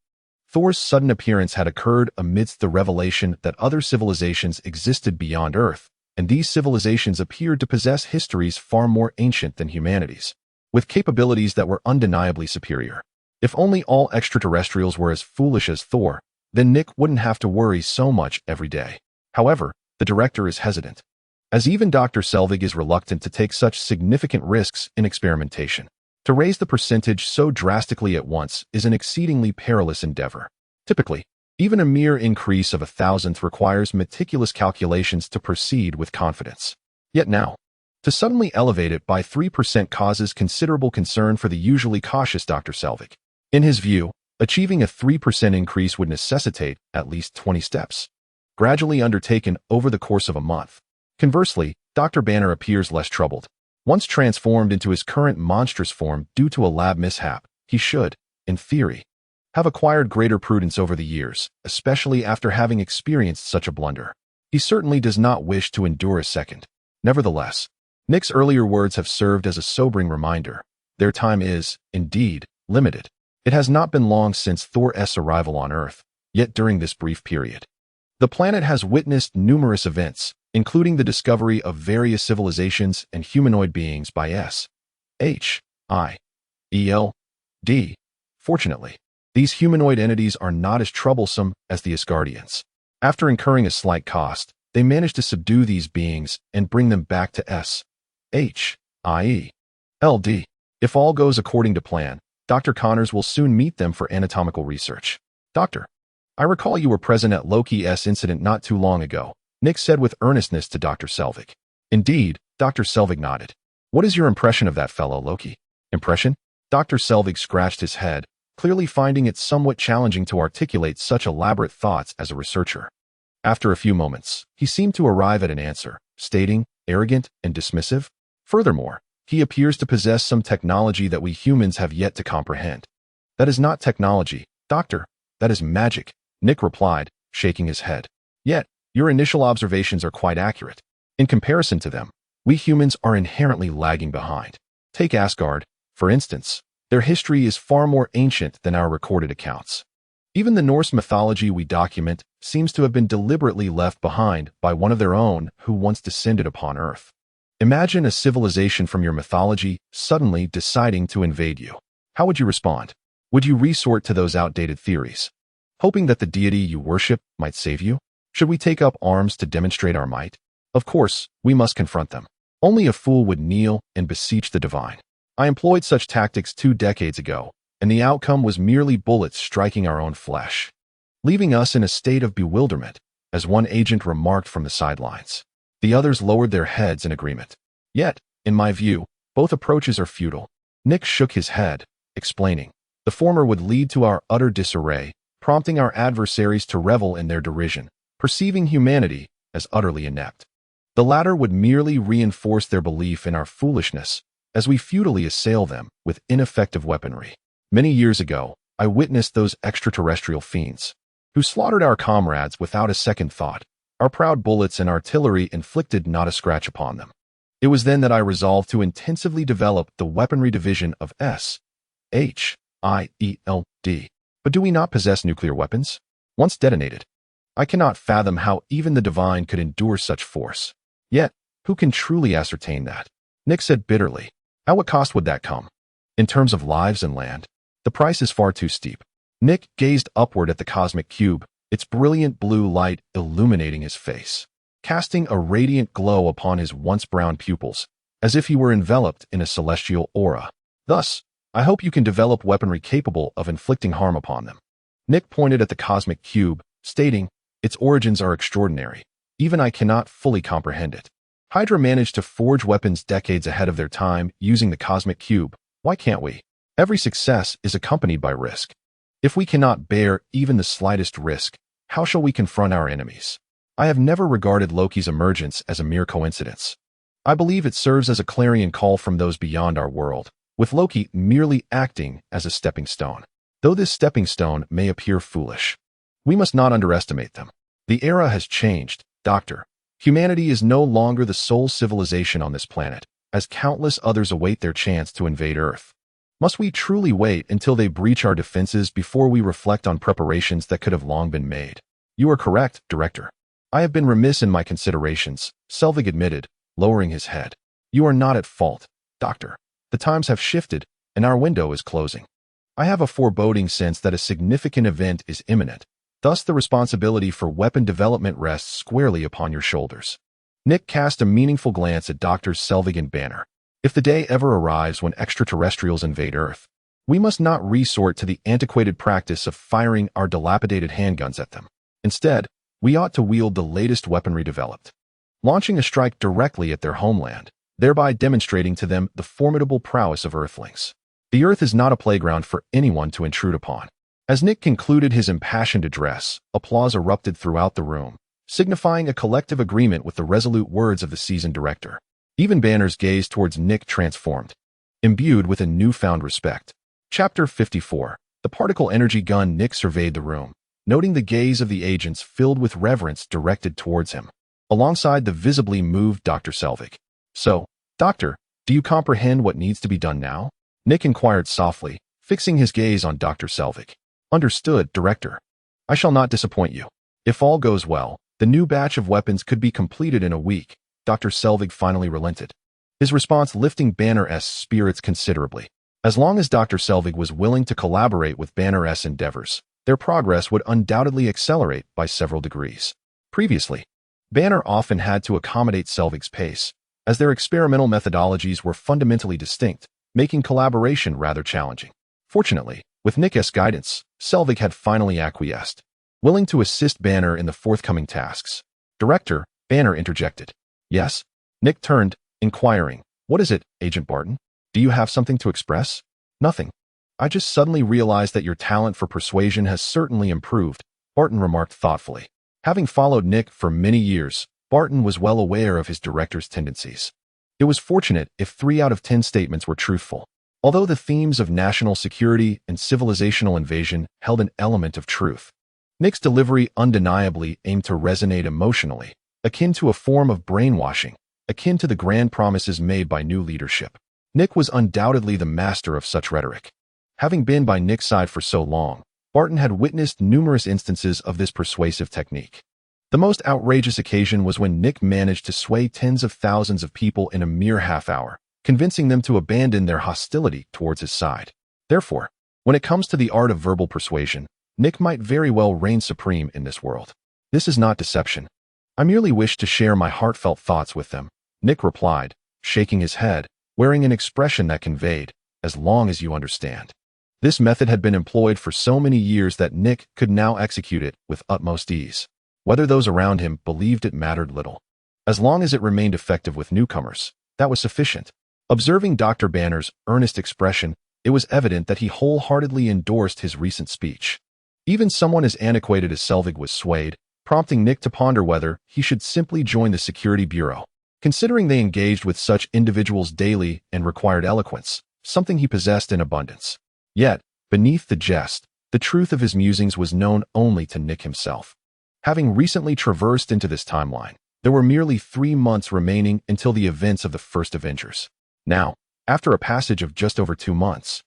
Thor's sudden appearance had occurred amidst the revelation that other civilizations existed beyond Earth, and these civilizations appeared to possess histories far more ancient than humanity's, with capabilities that were undeniably superior. If only all extraterrestrials were as foolish as Thor, then Nick wouldn't have to worry so much every day. However, the director is hesitant, as even Dr. Selvig is reluctant to take such significant risks in experimentation. To raise the percentage so drastically at once is an exceedingly perilous endeavor. Typically, even a mere increase of 1,000th requires meticulous calculations to proceed with confidence. Yet now, to suddenly elevate it by 3% causes considerable concern for the usually cautious Dr. Selvig. In his view, achieving a 3% increase would necessitate at least 20 steps, gradually undertaken over the course of a month. Conversely, Dr. Banner appears less troubled. Once transformed into his current monstrous form due to a lab mishap, he should, in theory, have acquired greater prudence over the years, especially after having experienced such a blunder. He certainly does not wish to endure a second. Nevertheless, Nick's earlier words have served as a sobering reminder. Their time is, indeed, limited. It has not been long since Thor's arrival on Earth, yet during this brief period, the planet has witnessed numerous events, including the discovery of various civilizations and humanoid beings by S.H.I.E.L.D. Fortunately, these humanoid entities are not as troublesome as the Asgardians. After incurring a slight cost, they managed to subdue these beings and bring them back to S.H.I.E.L.D. If all goes according to plan, Dr. Connors will soon meet them for anatomical research. Doctor, I recall you were present at Loki's incident not too long ago, Nick said with earnestness to Dr. Selvig. Indeed, Dr. Selvig nodded. What is your impression of that fellow, Loki? Impression? Dr. Selvig scratched his head, clearly finding it somewhat challenging to articulate such elaborate thoughts as a researcher. After a few moments, he seemed to arrive at an answer, stating, arrogant and dismissive. Furthermore, he appears to possess some technology that we humans have yet to comprehend. That is not technology, Doctor. That is magic, Nick replied, shaking his head. Yet, your initial observations are quite accurate. In comparison to them, we humans are inherently lagging behind. Take Asgard, for instance. Their history is far more ancient than our recorded accounts. Even the Norse mythology we document seems to have been deliberately left behind by one of their own who once descended upon Earth. Imagine a civilization from your mythology suddenly deciding to invade you. How would you respond? Would you resort to those outdated theories, hoping that the deity you worship might save you? Should we take up arms to demonstrate our might? Of course, we must confront them. Only a fool would kneel and beseech the divine. I employed such tactics 2 decades ago, and the outcome was merely bullets striking our own flesh, leaving us in a state of bewilderment, as one agent remarked from the sidelines. The others lowered their heads in agreement. Yet, in my view, both approaches are futile. Nick shook his head, explaining. The former would lead to our utter disarray, prompting our adversaries to revel in their derision, perceiving humanity as utterly inept. The latter would merely reinforce their belief in our foolishness, as we futilely assail them with ineffective weaponry. Many years ago, I witnessed those extraterrestrial fiends, who slaughtered our comrades without a second thought. Our proud bullets and artillery inflicted not a scratch upon them. It was then that I resolved to intensively develop the weaponry division of SHIELD. But do we not possess nuclear weapons? Once detonated, I cannot fathom how even the divine could endure such force. Yet, who can truly ascertain that? Nick said bitterly. At what cost would that come? In terms of lives and land, the price is far too steep. Nick gazed upward at the cosmic cube, its brilliant blue light illuminating his face, casting a radiant glow upon his once brown pupils, as if he were enveloped in a celestial aura. Thus, I hope you can develop weaponry capable of inflicting harm upon them. Nick pointed at the cosmic cube, stating, its origins are extraordinary. Even I cannot fully comprehend it. Hydra managed to forge weapons decades ahead of their time using the cosmic cube. Why can't we? Every success is accompanied by risk. If we cannot bear even the slightest risk, how shall we confront our enemies? I have never regarded Loki's emergence as a mere coincidence. I believe it serves as a clarion call from those beyond our world, with Loki merely acting as a stepping stone. Though this stepping stone may appear foolish, we must not underestimate them. The era has changed, Doctor. Humanity is no longer the sole civilization on this planet, as countless others await their chance to invade Earth. Must we truly wait until they breach our defenses before we reflect on preparations that could have long been made? You are correct, Director. I have been remiss in my considerations, Selvig admitted, lowering his head. You are not at fault, Doctor. The times have shifted, and our window is closing. I have a foreboding sense that a significant event is imminent. Thus, the responsibility for weapon development rests squarely upon your shoulders. Nick cast a meaningful glance at Doctors Selvig and Banner. If the day ever arrives when extraterrestrials invade Earth, we must not resort to the antiquated practice of firing our dilapidated handguns at them. Instead, we ought to wield the latest weaponry developed, launching a strike directly at their homeland, thereby demonstrating to them the formidable prowess of Earthlings. The Earth is not a playground for anyone to intrude upon. As Nick concluded his impassioned address, applause erupted throughout the room, signifying a collective agreement with the resolute words of the seasoned director. Even Banner's gaze towards Nick transformed, imbued with a newfound respect. Chapter 54. The particle energy gun. Nick surveyed the room, noting the gaze of the agents filled with reverence directed towards him, alongside the visibly moved Dr. Selvig. So, Doctor, do you comprehend what needs to be done now? Nick inquired softly, fixing his gaze on Dr. Selvig. Understood, Director. I shall not disappoint you. If all goes well, the new batch of weapons could be completed in a week. Dr. Selvig finally relented, his response lifting Banner's spirits considerably. As long as Dr. Selvig was willing to collaborate with Banner's endeavors, their progress would undoubtedly accelerate by several degrees. Previously, Banner often had to accommodate Selvig's pace, as their experimental methodologies were fundamentally distinct, making collaboration rather challenging. Fortunately, with Nick's guidance, Selvig had finally acquiesced, willing to assist Banner in the forthcoming tasks. Director, Banner interjected. Yes? Nick turned, inquiring, what is it, Agent Barton? Do you have something to express? Nothing. I just suddenly realized that your talent for persuasion has certainly improved, Barton remarked thoughtfully. Having followed Nick for many years, Barton was well aware of his director's tendencies. It was fortunate if 3 out of 10 statements were truthful. Although the themes of national security and civilizational invasion held an element of truth, Nick's delivery undeniably aimed to resonate emotionally, akin to a form of brainwashing, akin to the grand promises made by new leadership. Nick was undoubtedly the master of such rhetoric. Having been by Nick's side for so long, Barton had witnessed numerous instances of this persuasive technique. The most outrageous occasion was when Nick managed to sway tens of thousands of people in a mere half hour, convincing them to abandon their hostility towards his side. Therefore, when it comes to the art of verbal persuasion, Nick might very well reign supreme in this world. This is not deception. I merely wish to share my heartfelt thoughts with them, Nick replied, shaking his head, wearing an expression that conveyed, as long as you understand. This method had been employed for so many years that Nick could now execute it with utmost ease. Whether those around him believed it mattered little. As long as it remained effective with newcomers, That was sufficient. Observing Dr. Banner's earnest expression, it was evident that he wholeheartedly endorsed his recent speech. Even someone as antiquated as Selvig was swayed, prompting Nick to ponder whether he should simply join the Security Bureau. Considering they engaged with such individuals daily and required eloquence, something he possessed in abundance. Yet, beneath the jest, the truth of his musings was known only to Nick himself. Having recently traversed into this timeline, there were merely 3 months remaining until the events of the first Avengers. Now, after a passage of just over 2 months,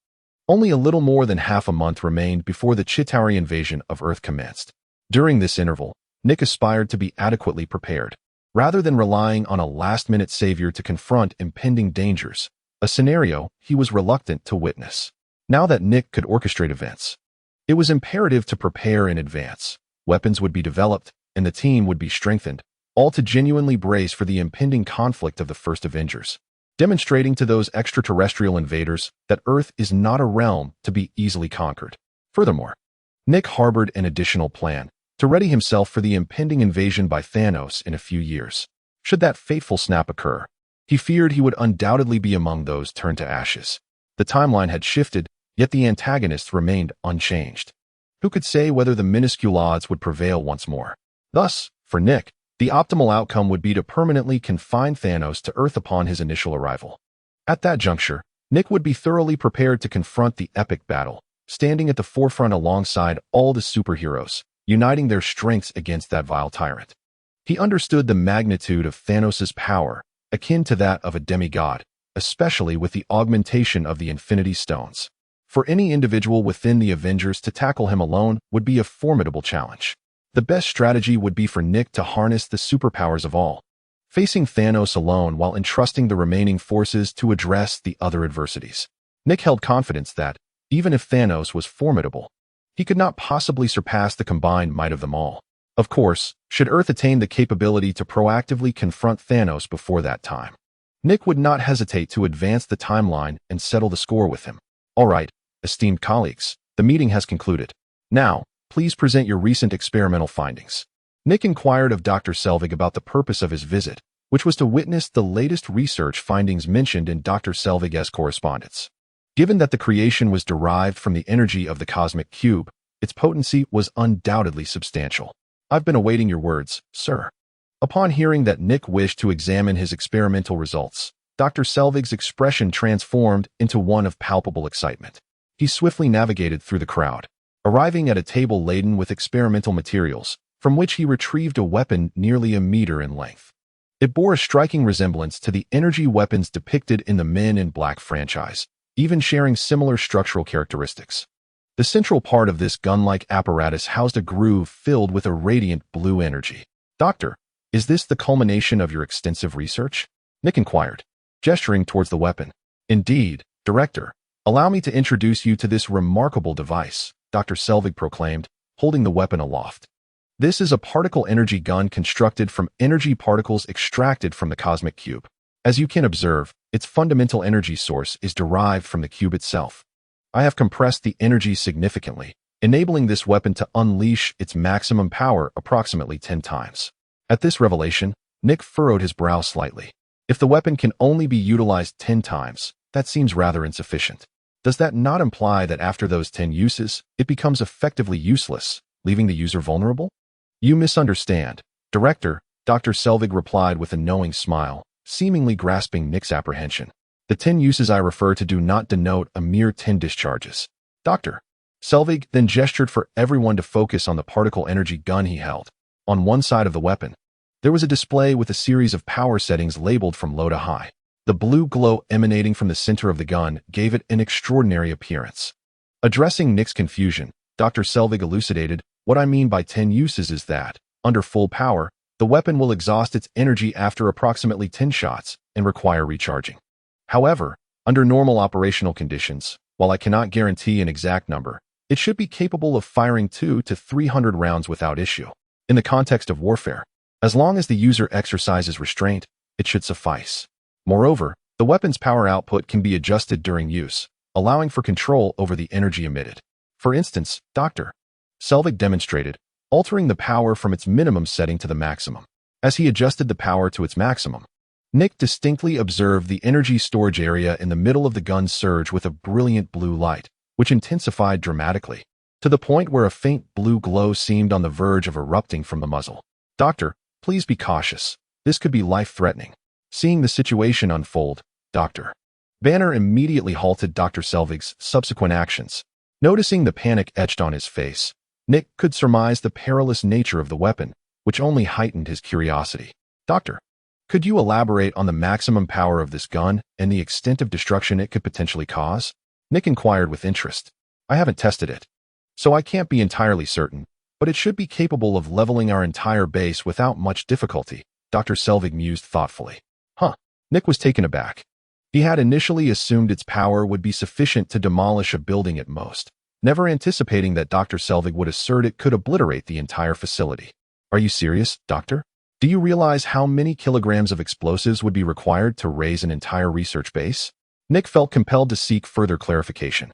only a little more than half a month remained before the Chitauri invasion of Earth commenced. During this interval, Nick aspired to be adequately prepared. Rather than relying on a last-minute savior to confront impending dangers, a scenario he was reluctant to witness. Now that Nick could orchestrate events, it was imperative to prepare in advance. Weapons would be developed, and the team would be strengthened, all to genuinely brace for the impending conflict of the first Avengers, demonstrating to those extraterrestrial invaders that Earth is not a realm to be easily conquered. Furthermore, Nick harbored an additional plan to ready himself for the impending invasion by Thanos in a few years. Should that fateful snap occur, he feared he would undoubtedly be among those turned to ashes. The timeline had shifted, yet the antagonists remained unchanged. Who could say whether the minuscule odds would prevail once more? Thus, for Nick, the optimal outcome would be to permanently confine Thanos to Earth upon his initial arrival. At that juncture, Nick would be thoroughly prepared to confront the epic battle, standing at the forefront alongside all the superheroes, uniting their strengths against that vile tyrant. He understood the magnitude of Thanos' power, akin to that of a demigod, especially with the augmentation of the Infinity Stones. For any individual within the Avengers to tackle him alone would be a formidable challenge. The best strategy would be for Nick to harness the superpowers of all, facing Thanos alone while entrusting the remaining forces to address the other adversities. Nick held confidence that, even if Thanos was formidable, he could not possibly surpass the combined might of them all. Of course, should Earth attain the capability to proactively confront Thanos before that time, Nick would not hesitate to advance the timeline and settle the score with him. All right, esteemed colleagues, the meeting has concluded. Now, please present your recent experimental findings. Nick inquired of Dr. Selvig about the purpose of his visit, which was to witness the latest research findings mentioned in Dr. Selvig's correspondence. Given that the creation was derived from the energy of the cosmic cube, its potency was undoubtedly substantial. I've been awaiting your words, sir. Upon hearing that Nick wished to examine his experimental results, Dr. Selvig's expression transformed into one of palpable excitement. He swiftly navigated through the crowd, arriving at a table laden with experimental materials, from which he retrieved a weapon nearly a meter in length. It bore a striking resemblance to the energy weapons depicted in the Men in Black franchise, even sharing similar structural characteristics. The central part of this gun-like apparatus housed a groove filled with a radiant blue energy. Doctor, is this the culmination of your extensive research? Nick inquired, gesturing towards the weapon. Indeed, Director. Allow me to introduce you to this remarkable device, Dr. Selvig proclaimed, holding the weapon aloft. This is a particle energy gun constructed from energy particles extracted from the cosmic cube. As you can observe, its fundamental energy source is derived from the cube itself. I have compressed the energy significantly, enabling this weapon to unleash its maximum power approximately 10 times. At this revelation, Nick furrowed his brow slightly. If the weapon can only be utilized 10 times, that seems rather insufficient. Does that not imply that after those 10 uses, it becomes effectively useless, leaving the user vulnerable? You misunderstand, Director, Dr. Selvig replied with a knowing smile, seemingly grasping Nick's apprehension. The 10 uses I refer to do not denote a mere 10 discharges. Dr. Selvig then gestured for everyone to focus on the particle energy gun he held. On one side of the weapon, there was a display with a series of power settings labeled from low to high. The blue glow emanating from the center of the gun gave it an extraordinary appearance. Addressing Nick's confusion, Dr. Selvig elucidated, what I mean by 10 uses is that, under full power, the weapon will exhaust its energy after approximately 10 shots and require recharging. However, under normal operational conditions, while I cannot guarantee an exact number, it should be capable of firing 200 to 300 rounds without issue. In the context of warfare, as long as the user exercises restraint, it should suffice. Moreover, the weapon's power output can be adjusted during use, allowing for control over the energy emitted. For instance, Dr. Selvig demonstrated, altering the power from its minimum setting to the maximum. As he adjusted the power to its maximum, Nick distinctly observed the energy storage area in the middle of the gun surge with a brilliant blue light, which intensified dramatically, to the point where a faint blue glow seemed on the verge of erupting from the muzzle. "Doctor, please be cautious. This could be life-threatening." Seeing the situation unfold, Dr. Banner immediately halted Dr. Selvig's subsequent actions. Noticing the panic etched on his face, Nick could surmise the perilous nature of the weapon, which only heightened his curiosity. "Doctor, could you elaborate on the maximum power of this gun and the extent of destruction it could potentially cause?" Nick inquired with interest. "I haven't tested it, so I can't be entirely certain, but it should be capable of leveling our entire base without much difficulty," Dr. Selvig mused thoughtfully. "Huh." Nick was taken aback. He had initially assumed its power would be sufficient to demolish a building at most, never anticipating that Dr. Selvig would assert it could obliterate the entire facility. "Are you serious, Doctor? Do you realize how many kilograms of explosives would be required to raise an entire research base?" Nick felt compelled to seek further clarification.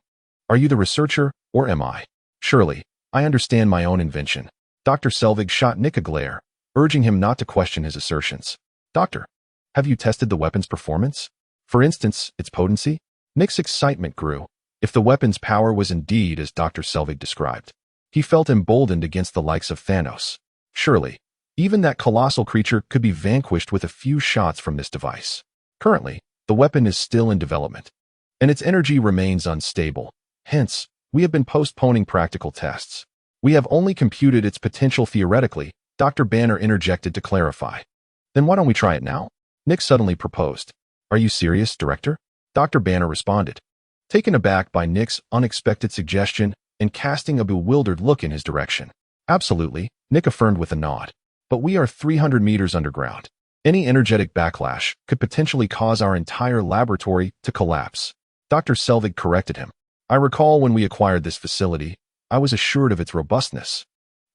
"Are you the researcher, or am I?" "Surely, I understand my own invention." Dr. Selvig shot Nick a glare, urging him not to question his assertions. "Doctor, have you tested the weapon's performance? For instance, its potency?" Nick's excitement grew. If the weapon's power was indeed as Dr. Selvig described, he felt emboldened against the likes of Thanos. Surely, even that colossal creature could be vanquished with a few shots from this device. Currently, the weapon is still in development, and its energy remains unstable. Hence, we have been postponing practical tests. We have only computed its potential theoretically, Dr. Banner interjected to clarify. "Then why don't we try it now?" Nick suddenly proposed. "Are you serious, Director?" Dr. Banner responded, taken aback by Nick's unexpected suggestion and casting a bewildered look in his direction. "Absolutely," Nick affirmed with a nod. "But we are 300 meters underground. Any energetic backlash could potentially cause our entire laboratory to collapse." Dr. Selvig corrected him. "I recall when we acquired this facility, I was assured of its robustness.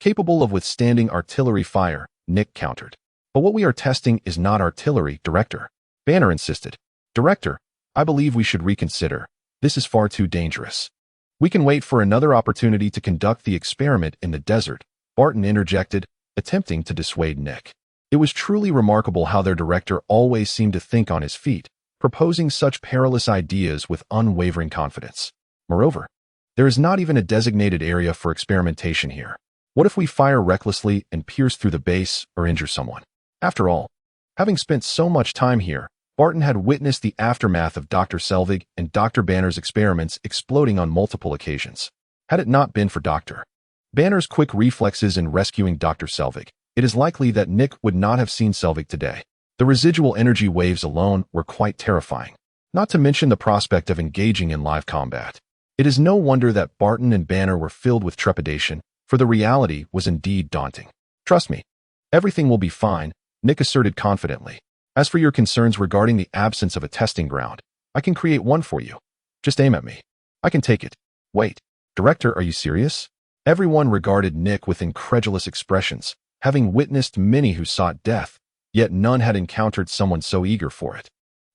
Capable of withstanding artillery fire," Nick countered. "But what we are testing is not artillery, Director," Banner insisted. "Director, I believe we should reconsider. This is far too dangerous. We can wait for another opportunity to conduct the experiment in the desert," Barton interjected, attempting to dissuade Nick. It was truly remarkable how their director always seemed to think on his feet, proposing such perilous ideas with unwavering confidence. Moreover, there is not even a designated area for experimentation here. What if we fire recklessly and pierce through the base or injure someone? After all, having spent so much time here, Barton had witnessed the aftermath of Dr. Selvig and Dr. Banner's experiments exploding on multiple occasions. Had it not been for Dr. Banner's quick reflexes in rescuing Dr. Selvig, it is likely that Nick would not have seen Selvig today. The residual energy waves alone were quite terrifying, not to mention the prospect of engaging in live combat. It is no wonder that Barton and Banner were filled with trepidation, for the reality was indeed daunting. "Trust me, everything will be fine," Nick asserted confidently. "As for your concerns regarding the absence of a testing ground, I can create one for you. Just aim at me. I can take it." "Wait, Director, are you serious?" Everyone regarded Nick with incredulous expressions, having witnessed many who sought death, yet none had encountered someone so eager for it.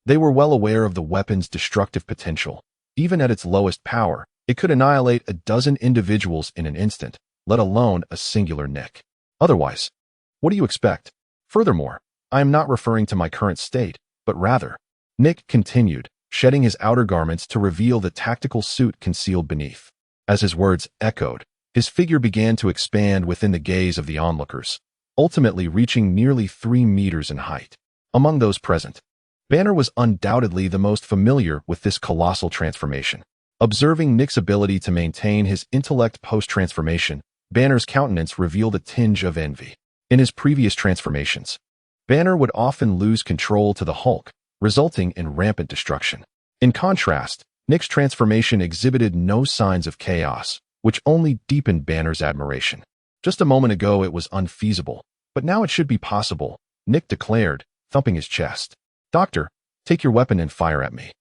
They were well aware of the weapon's destructive potential. Even at its lowest power, it could annihilate a dozen individuals in an instant, let alone a singular Nick. Otherwise, what do you expect? Furthermore, I am not referring to my current state, but rather, Nick continued, shedding his outer garments to reveal the tactical suit concealed beneath. As his words echoed, his figure began to expand within the gaze of the onlookers, ultimately reaching nearly 3 meters in height. Among those present, Banner was undoubtedly the most familiar with this colossal transformation. Observing Nick's ability to maintain his intellect post-transformation, Banner's countenance revealed a tinge of envy. In his previous transformations, Banner would often lose control to the Hulk, resulting in rampant destruction. In contrast, Nick's transformation exhibited no signs of chaos, which only deepened Banner's admiration. "Just a moment ago it was unfeasible, but now it should be possible," Nick declared, thumping his chest. "Doctor, take your weapon and fire at me.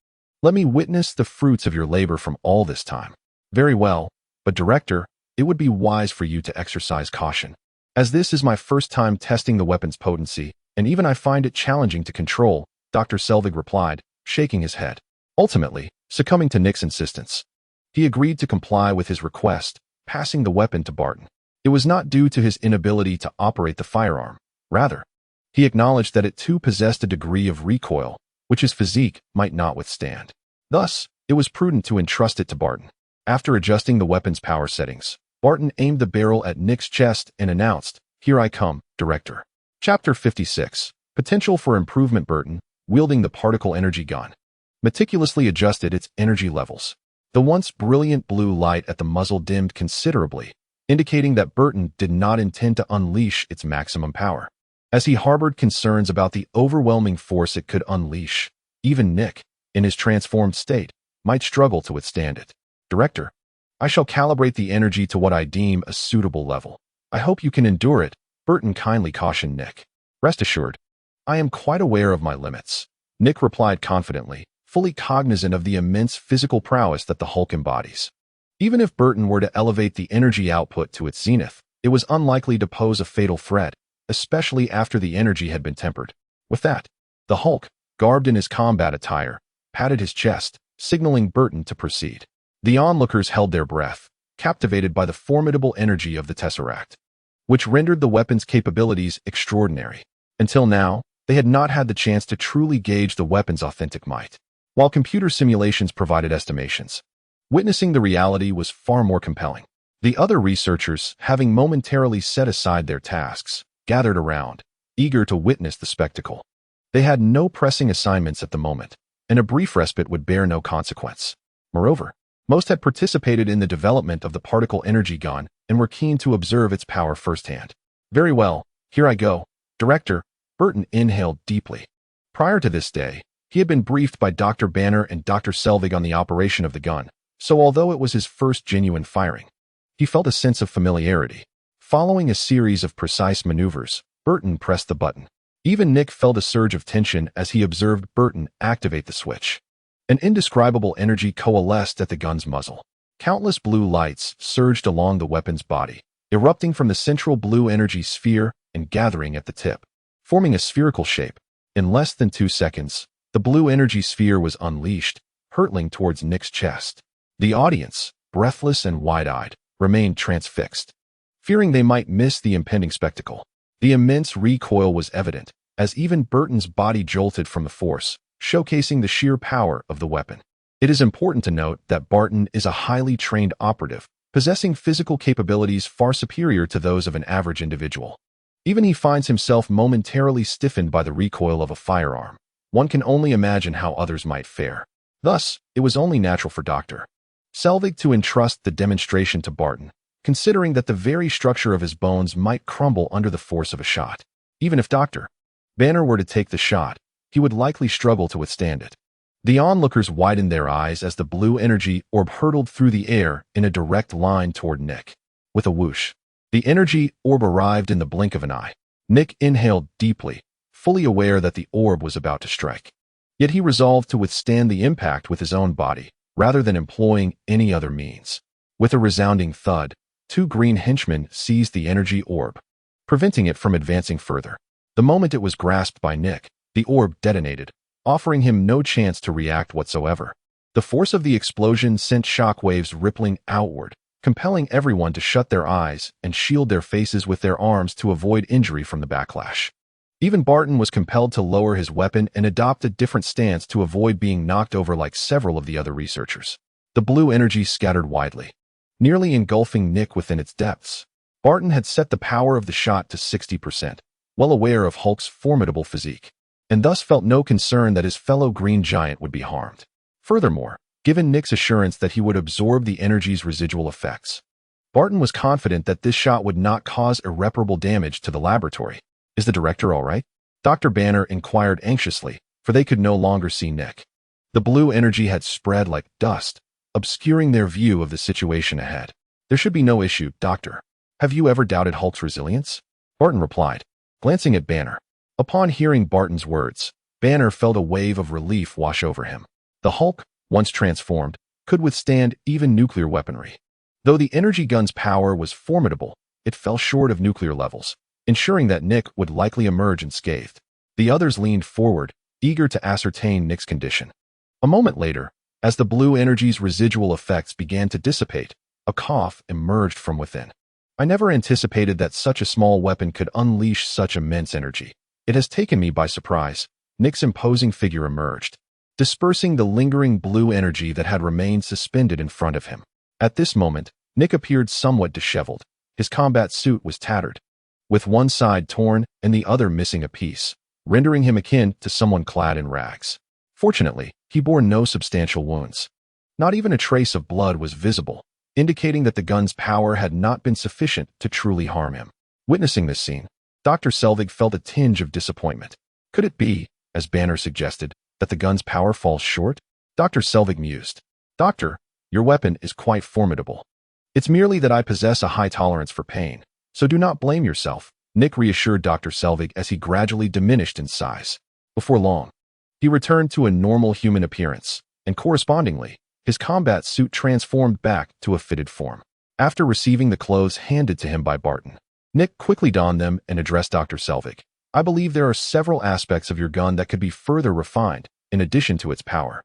Let me witness the fruits of your labor from all this time." "Very well, but Director, it would be wise for you to exercise caution. As this is my first time testing the weapon's potency, and even I find it challenging to control," Dr. Selvig replied, shaking his head. Ultimately, succumbing to Nick's insistence, he agreed to comply with his request, passing the weapon to Barton. It was not due to his inability to operate the firearm. Rather, He acknowledged that it too possessed a degree of recoil, which his physique might not withstand. Thus, it was prudent to entrust it to Barton. After adjusting the weapon's power settings, Barton aimed the barrel at Nick's chest and announced, "Here I come, Director." Chapter 56. Potential for Improvement. Barton, wielding the particle energy gun, meticulously adjusted its energy levels. The once brilliant blue light at the muzzle dimmed considerably, indicating that Barton did not intend to unleash its maximum power. As he harbored concerns about the overwhelming force it could unleash, even Nick, in his transformed state, might struggle to withstand it. "Director, I shall calibrate the energy to what I deem a suitable level. I hope you can endure it," Barton kindly cautioned Nick. "Rest assured, I am quite aware of my limits," Nick replied confidently, fully cognizant of the immense physical prowess that the Hulk embodies. Even if Barton were to elevate the energy output to its zenith, it was unlikely to pose a fatal threat, especially after the energy had been tempered. With that, the Hulk, garbed in his combat attire, patted his chest, signaling Barton to proceed. The onlookers held their breath, captivated by the formidable energy of the Tesseract, which rendered the weapon's capabilities extraordinary. Until now, they had not had the chance to truly gauge the weapon's authentic might. While computer simulations provided estimations, witnessing the reality was far more compelling. The other researchers, having momentarily set aside their tasks, gathered around, eager to witness the spectacle. They had no pressing assignments at the moment, and a brief respite would bear no consequence. Moreover, most had participated in the development of the particle energy gun and were keen to observe its power firsthand. "Very well, here I go, Director." Barton inhaled deeply. Prior to this day, he had been briefed by Dr. Banner and Dr. Selvig on the operation of the gun, so although it was his first genuine firing, he felt a sense of familiarity. Following a series of precise maneuvers, Barton pressed the button. Even Nick felt a surge of tension as he observed Barton activate the switch. An indescribable energy coalesced at the gun's muzzle. Countless blue lights surged along the weapon's body, erupting from the central blue energy sphere and gathering at the tip, forming a spherical shape. In less than 2 seconds, the blue energy sphere was unleashed, hurtling towards Nick's chest. The audience, breathless and wide-eyed, remained transfixed, fearing they might miss the impending spectacle. The immense recoil was evident, as even Barton's body jolted from the force, showcasing the sheer power of the weapon. It is important to note that Barton is a highly trained operative, possessing physical capabilities far superior to those of an average individual. Even he finds himself momentarily stiffened by the recoil of a firearm. One can only imagine how others might fare. Thus, it was only natural for Dr. Selvig to entrust the demonstration to Barton, considering that the very structure of his bones might crumble under the force of a shot. Even if Dr. Banner were to take the shot, he would likely struggle to withstand it. The onlookers widened their eyes as the blue energy orb hurtled through the air in a direct line toward Nick. With a whoosh, the energy orb arrived in the blink of an eye. Nick inhaled deeply, fully aware that the orb was about to strike. Yet he resolved to withstand the impact with his own body, rather than employing any other means. With a resounding thud, 2 green henchmen seized the energy orb, preventing it from advancing further. The moment it was grasped by Nick, the orb detonated, offering him no chance to react whatsoever. The force of the explosion sent shockwaves rippling outward, compelling everyone to shut their eyes and shield their faces with their arms to avoid injury from the backlash. Even Barton was compelled to lower his weapon and adopt a different stance to avoid being knocked over like several of the other researchers. The blue energy scattered widely, nearly engulfing Nick within its depths. Barton had set the power of the shot to 60%, well aware of Hulk's formidable physique, and thus felt no concern that his fellow green giant would be harmed. Furthermore, given Nick's assurance that he would absorb the energy's residual effects, Barton was confident that this shot would not cause irreparable damage to the laboratory. "Is the director all right?" Dr. Banner inquired anxiously, for they could no longer see Nick. The blue energy had spread like dust, obscuring their view of the situation ahead. "There should be no issue, Doctor. Have you ever doubted Hulk's resilience?" Barton replied, glancing at Banner. Upon hearing Barton's words, Banner felt a wave of relief wash over him. The Hulk, once transformed, could withstand even nuclear weaponry. Though the energy gun's power was formidable, it fell short of nuclear levels, ensuring that Nick would likely emerge unscathed. The others leaned forward, eager to ascertain Nick's condition. A moment later, as the blue energy's residual effects began to dissipate, a cough emerged from within. "I never anticipated that such a small weapon could unleash such immense energy. It has taken me by surprise. Nick's imposing figure emerged, dispersing the lingering blue energy that had remained suspended in front of him. At this moment, Nick appeared somewhat disheveled. His combat suit was tattered, with one side torn and the other missing a piece, rendering him akin to someone clad in rags. Fortunately, he bore no substantial wounds. Not even a trace of blood was visible, indicating that the gun's power had not been sufficient to truly harm him. Witnessing this scene, Dr. Selvig felt a tinge of disappointment. Could it be, as Banner suggested, that the gun's power falls short? Dr. Selvig mused. Doctor, your weapon is quite formidable. It's merely that I possess a high tolerance for pain, so do not blame yourself, Nick reassured Dr. Selvig as he gradually diminished in size. Before long, he returned to a normal human appearance, and correspondingly, his combat suit transformed back to a fitted form. After receiving the clothes handed to him by Barton, Nick quickly donned them and addressed Dr. Selvig. I believe there are several aspects of your gun that could be further refined, in addition to its power.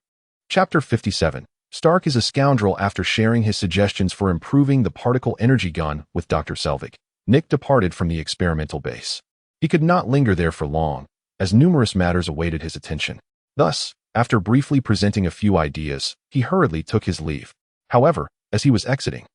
Chapter 57. Stark is a scoundrel. After sharing his suggestions for improving the particle energy gun with Dr. Selvig, Nick departed from the experimental base. He could not linger there for long, as numerous matters awaited his attention. Thus, after briefly presenting a few ideas, he hurriedly took his leave. However, as he was exiting,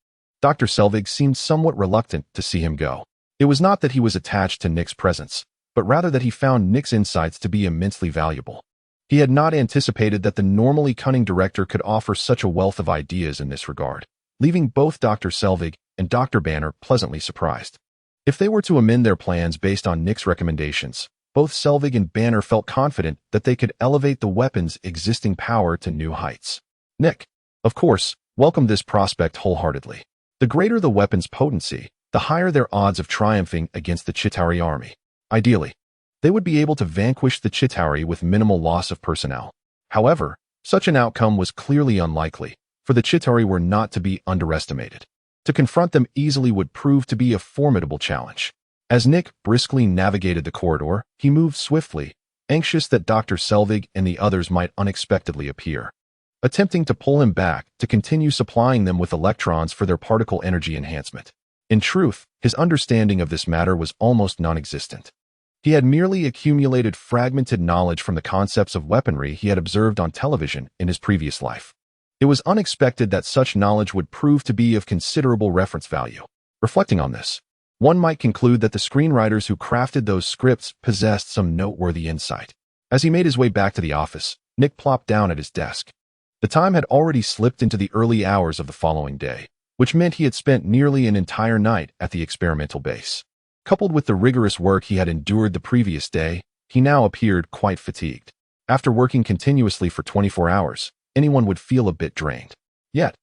Dr. Selvig seemed somewhat reluctant to see him go. It was not that he was attached to Nick's presence, but rather that he found Nick's insights to be immensely valuable. He had not anticipated that the normally cunning director could offer such a wealth of ideas in this regard, leaving both Dr. Selvig and Dr. Banner pleasantly surprised. If they were to amend their plans based on Nick's recommendations, both Selvig and Banner felt confident that they could elevate the weapon's existing power to new heights. Nick, of course, welcomed this prospect wholeheartedly. The greater the weapon's potency, the higher their odds of triumphing against the Chitauri army. Ideally, they would be able to vanquish the Chitauri with minimal loss of personnel. However, such an outcome was clearly unlikely, for the Chitauri were not to be underestimated. To confront them easily would prove to be a formidable challenge. As Nick briskly navigated the corridor, he moved swiftly, anxious that Dr. Selvig and the others might unexpectedly appear, attempting to pull him back to continue supplying them with electrons for their particle energy enhancement. In truth, his understanding of this matter was almost non-existent. He had merely accumulated fragmented knowledge from the concepts of weaponry he had observed on television in his previous life. It was unexpected that such knowledge would prove to be of considerable reference value. Reflecting on this, one might conclude that the screenwriters who crafted those scripts possessed some noteworthy insight. As he made his way back to the office, Nick plopped down at his desk. The time had already slipped into the early hours of the following day, which meant he had spent nearly an entire night at the experimental base. Coupled with the rigorous work he had endured the previous day, he now appeared quite fatigued. After working continuously for 24 hours, anyone would feel a bit drained. Yet,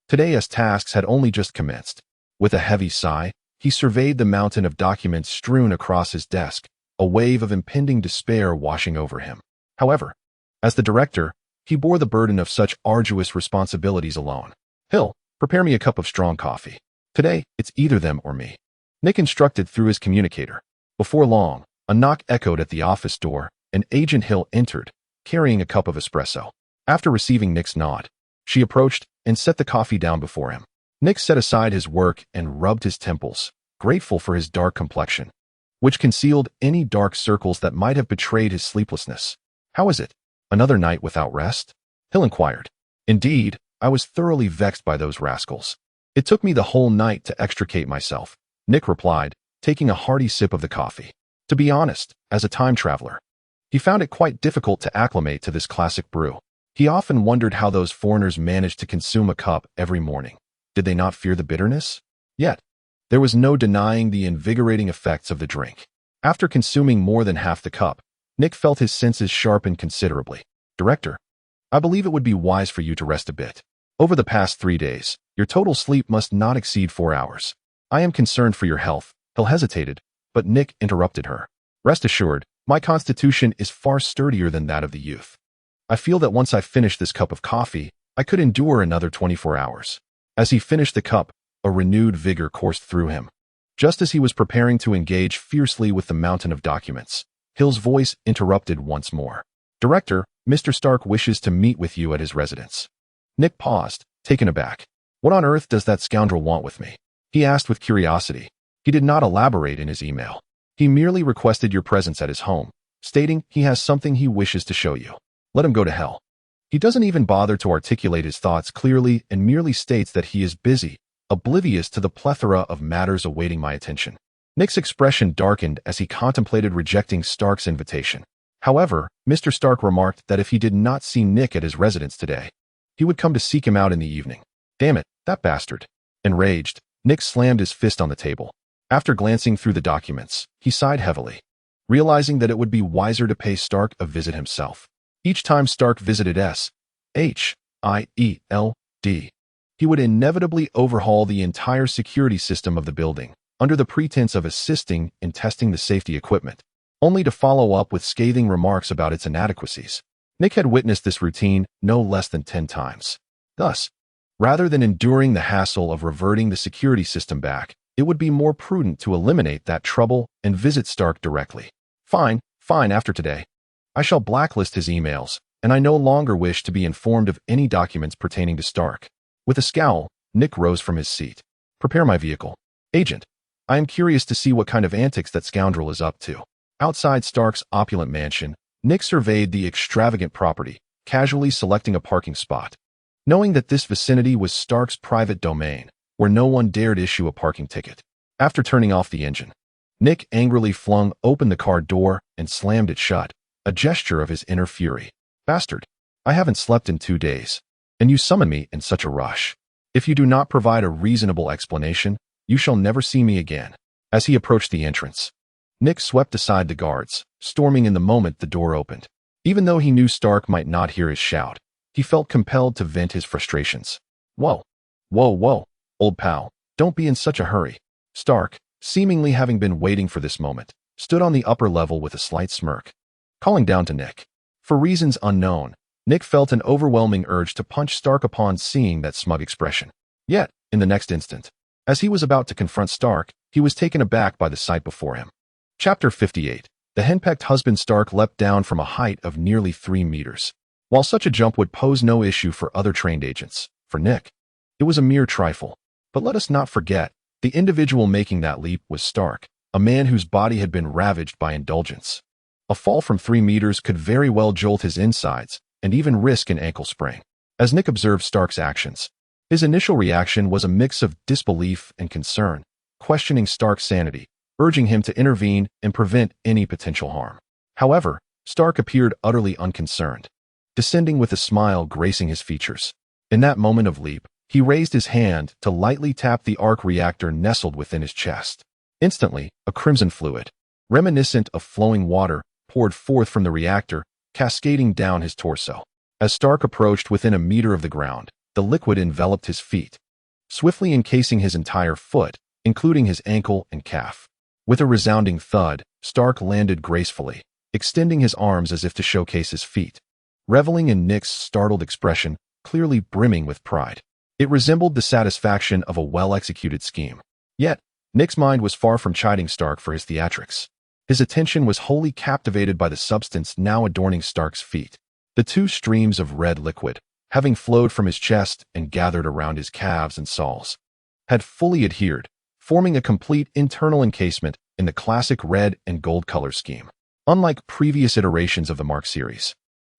today's tasks had only just commenced. With a heavy sigh, he surveyed the mountain of documents strewn across his desk, a wave of impending despair washing over him. However, as the director, he bore the burden of such arduous responsibilities alone. Hill, prepare me a cup of strong coffee. Today, it's either them or me, Nick instructed through his communicator. Before long, a knock echoed at the office door, and Agent Hill entered, carrying a cup of espresso. After receiving Nick's nod, she approached and set the coffee down before him. Nick set aside his work and rubbed his temples, grateful for his dark complexion, which concealed any dark circles that might have betrayed his sleeplessness. How is it? Another night without rest? Hill inquired. Indeed, I was thoroughly vexed by those rascals. It took me the whole night to extricate myself, Nick replied, taking a hearty sip of the coffee. To be honest, as a time traveler, he found it quite difficult to acclimate to this classic brew. He often wondered how those foreigners managed to consume a cup every morning. Did they not fear the bitterness? Yet, there was no denying the invigorating effects of the drink. After consuming more than half the cup, Nick felt his senses sharpen considerably. Director, I believe it would be wise for you to rest a bit. Over the past 3 days, your total sleep must not exceed 4 hours. I am concerned for your health. Hill hesitated, but Nick interrupted her. Rest assured, my constitution is far sturdier than that of the youth. I feel that once I finish this cup of coffee, I could endure another 24 hours. As he finished the cup, a renewed vigor coursed through him. Just as he was preparing to engage fiercely with the mountain of documents, Hill's voice interrupted once more. Director, Mr. Stark wishes to meet with you at his residence. Nick paused, taken aback. What on earth does that scoundrel want with me? He asked with curiosity. He did not elaborate in his email. He merely requested your presence at his home, stating he has something he wishes to show you. Let him go to hell. He doesn't even bother to articulate his thoughts clearly and merely states that he is busy, oblivious to the plethora of matters awaiting my attention. Nick's expression darkened as he contemplated rejecting Stark's invitation. However, Mr. Stark remarked that if he did not see Nick at his residence today, he would come to seek him out in the evening. Damn it, that bastard. Enraged, Nick slammed his fist on the table. After glancing through the documents, he sighed heavily, realizing that it would be wiser to pay Stark a visit himself. Each time Stark visited S.H.I.E.L.D., he would inevitably overhaul the entire security system of the building, under the pretense of assisting in testing the safety equipment, only to follow up with scathing remarks about its inadequacies. Nick had witnessed this routine no less than 10 times. Thus, rather than enduring the hassle of reverting the security system back, it would be more prudent to eliminate that trouble and visit Stark directly. Fine, after today. I shall blacklist his emails, and I no longer wish to be informed of any documents pertaining to Stark. With a scowl, Nick rose from his seat. Prepare my vehicle. Agent, I am curious to see what kind of antics that scoundrel is up to. Outside Stark's opulent mansion, Nick surveyed the extravagant property, casually selecting a parking spot. Knowing that this vicinity was Stark's private domain, where no one dared issue a parking ticket. After turning off the engine, Nick angrily flung open the car door and slammed it shut, a gesture of his inner fury. Bastard, I haven't slept in 2 days, and you summon me in such a rush. If you do not provide a reasonable explanation, you shall never see me again. As he approached the entrance, Nick swept aside the guards, storming in the moment the door opened. Even though he knew Stark might not hear his shout, he felt compelled to vent his frustrations. Whoa, old pal, don't be in such a hurry. Stark, seemingly having been waiting for this moment, stood on the upper level with a slight smirk, calling down to Nick. For reasons unknown, Nick felt an overwhelming urge to punch Stark upon seeing that smug expression. Yet, in the next instant, as he was about to confront Stark, he was taken aback by the sight before him. Chapter 58. The henpecked husband. Stark leapt down from a height of nearly 3 meters. While such a jump would pose no issue for other trained agents, for Nick, it was a mere trifle. But let us not forget, the individual making that leap was Stark, a man whose body had been ravaged by indulgence. A fall from 3 meters could very well jolt his insides, and even risk an ankle sprain. As Nick observed Stark's actions, his initial reaction was a mix of disbelief and concern, questioning Stark's sanity, urging him to intervene and prevent any potential harm. However, Stark appeared utterly unconcerned, descending with a smile gracing his features. In that moment of leap, he raised his hand to lightly tap the arc reactor nestled within his chest. Instantly, a crimson fluid, reminiscent of flowing water, poured forth from the reactor, cascading down his torso. As Stark approached within a meter of the ground, the liquid enveloped his feet, swiftly encasing his entire foot, including his ankle and calf. With a resounding thud, Stark landed gracefully, extending his arms as if to showcase his feet, reveling in Nick's startled expression, clearly brimming with pride. It resembled the satisfaction of a well-executed scheme. Yet, Nick's mind was far from chiding Stark for his theatrics. His attention was wholly captivated by the substance now adorning Stark's feet. The 2 streams of red liquid, having flowed from his chest and gathered around his calves and soles, had fully adhered, forming a complete internal encasement in the classic red and gold color scheme. Unlike previous iterations of the Mark series,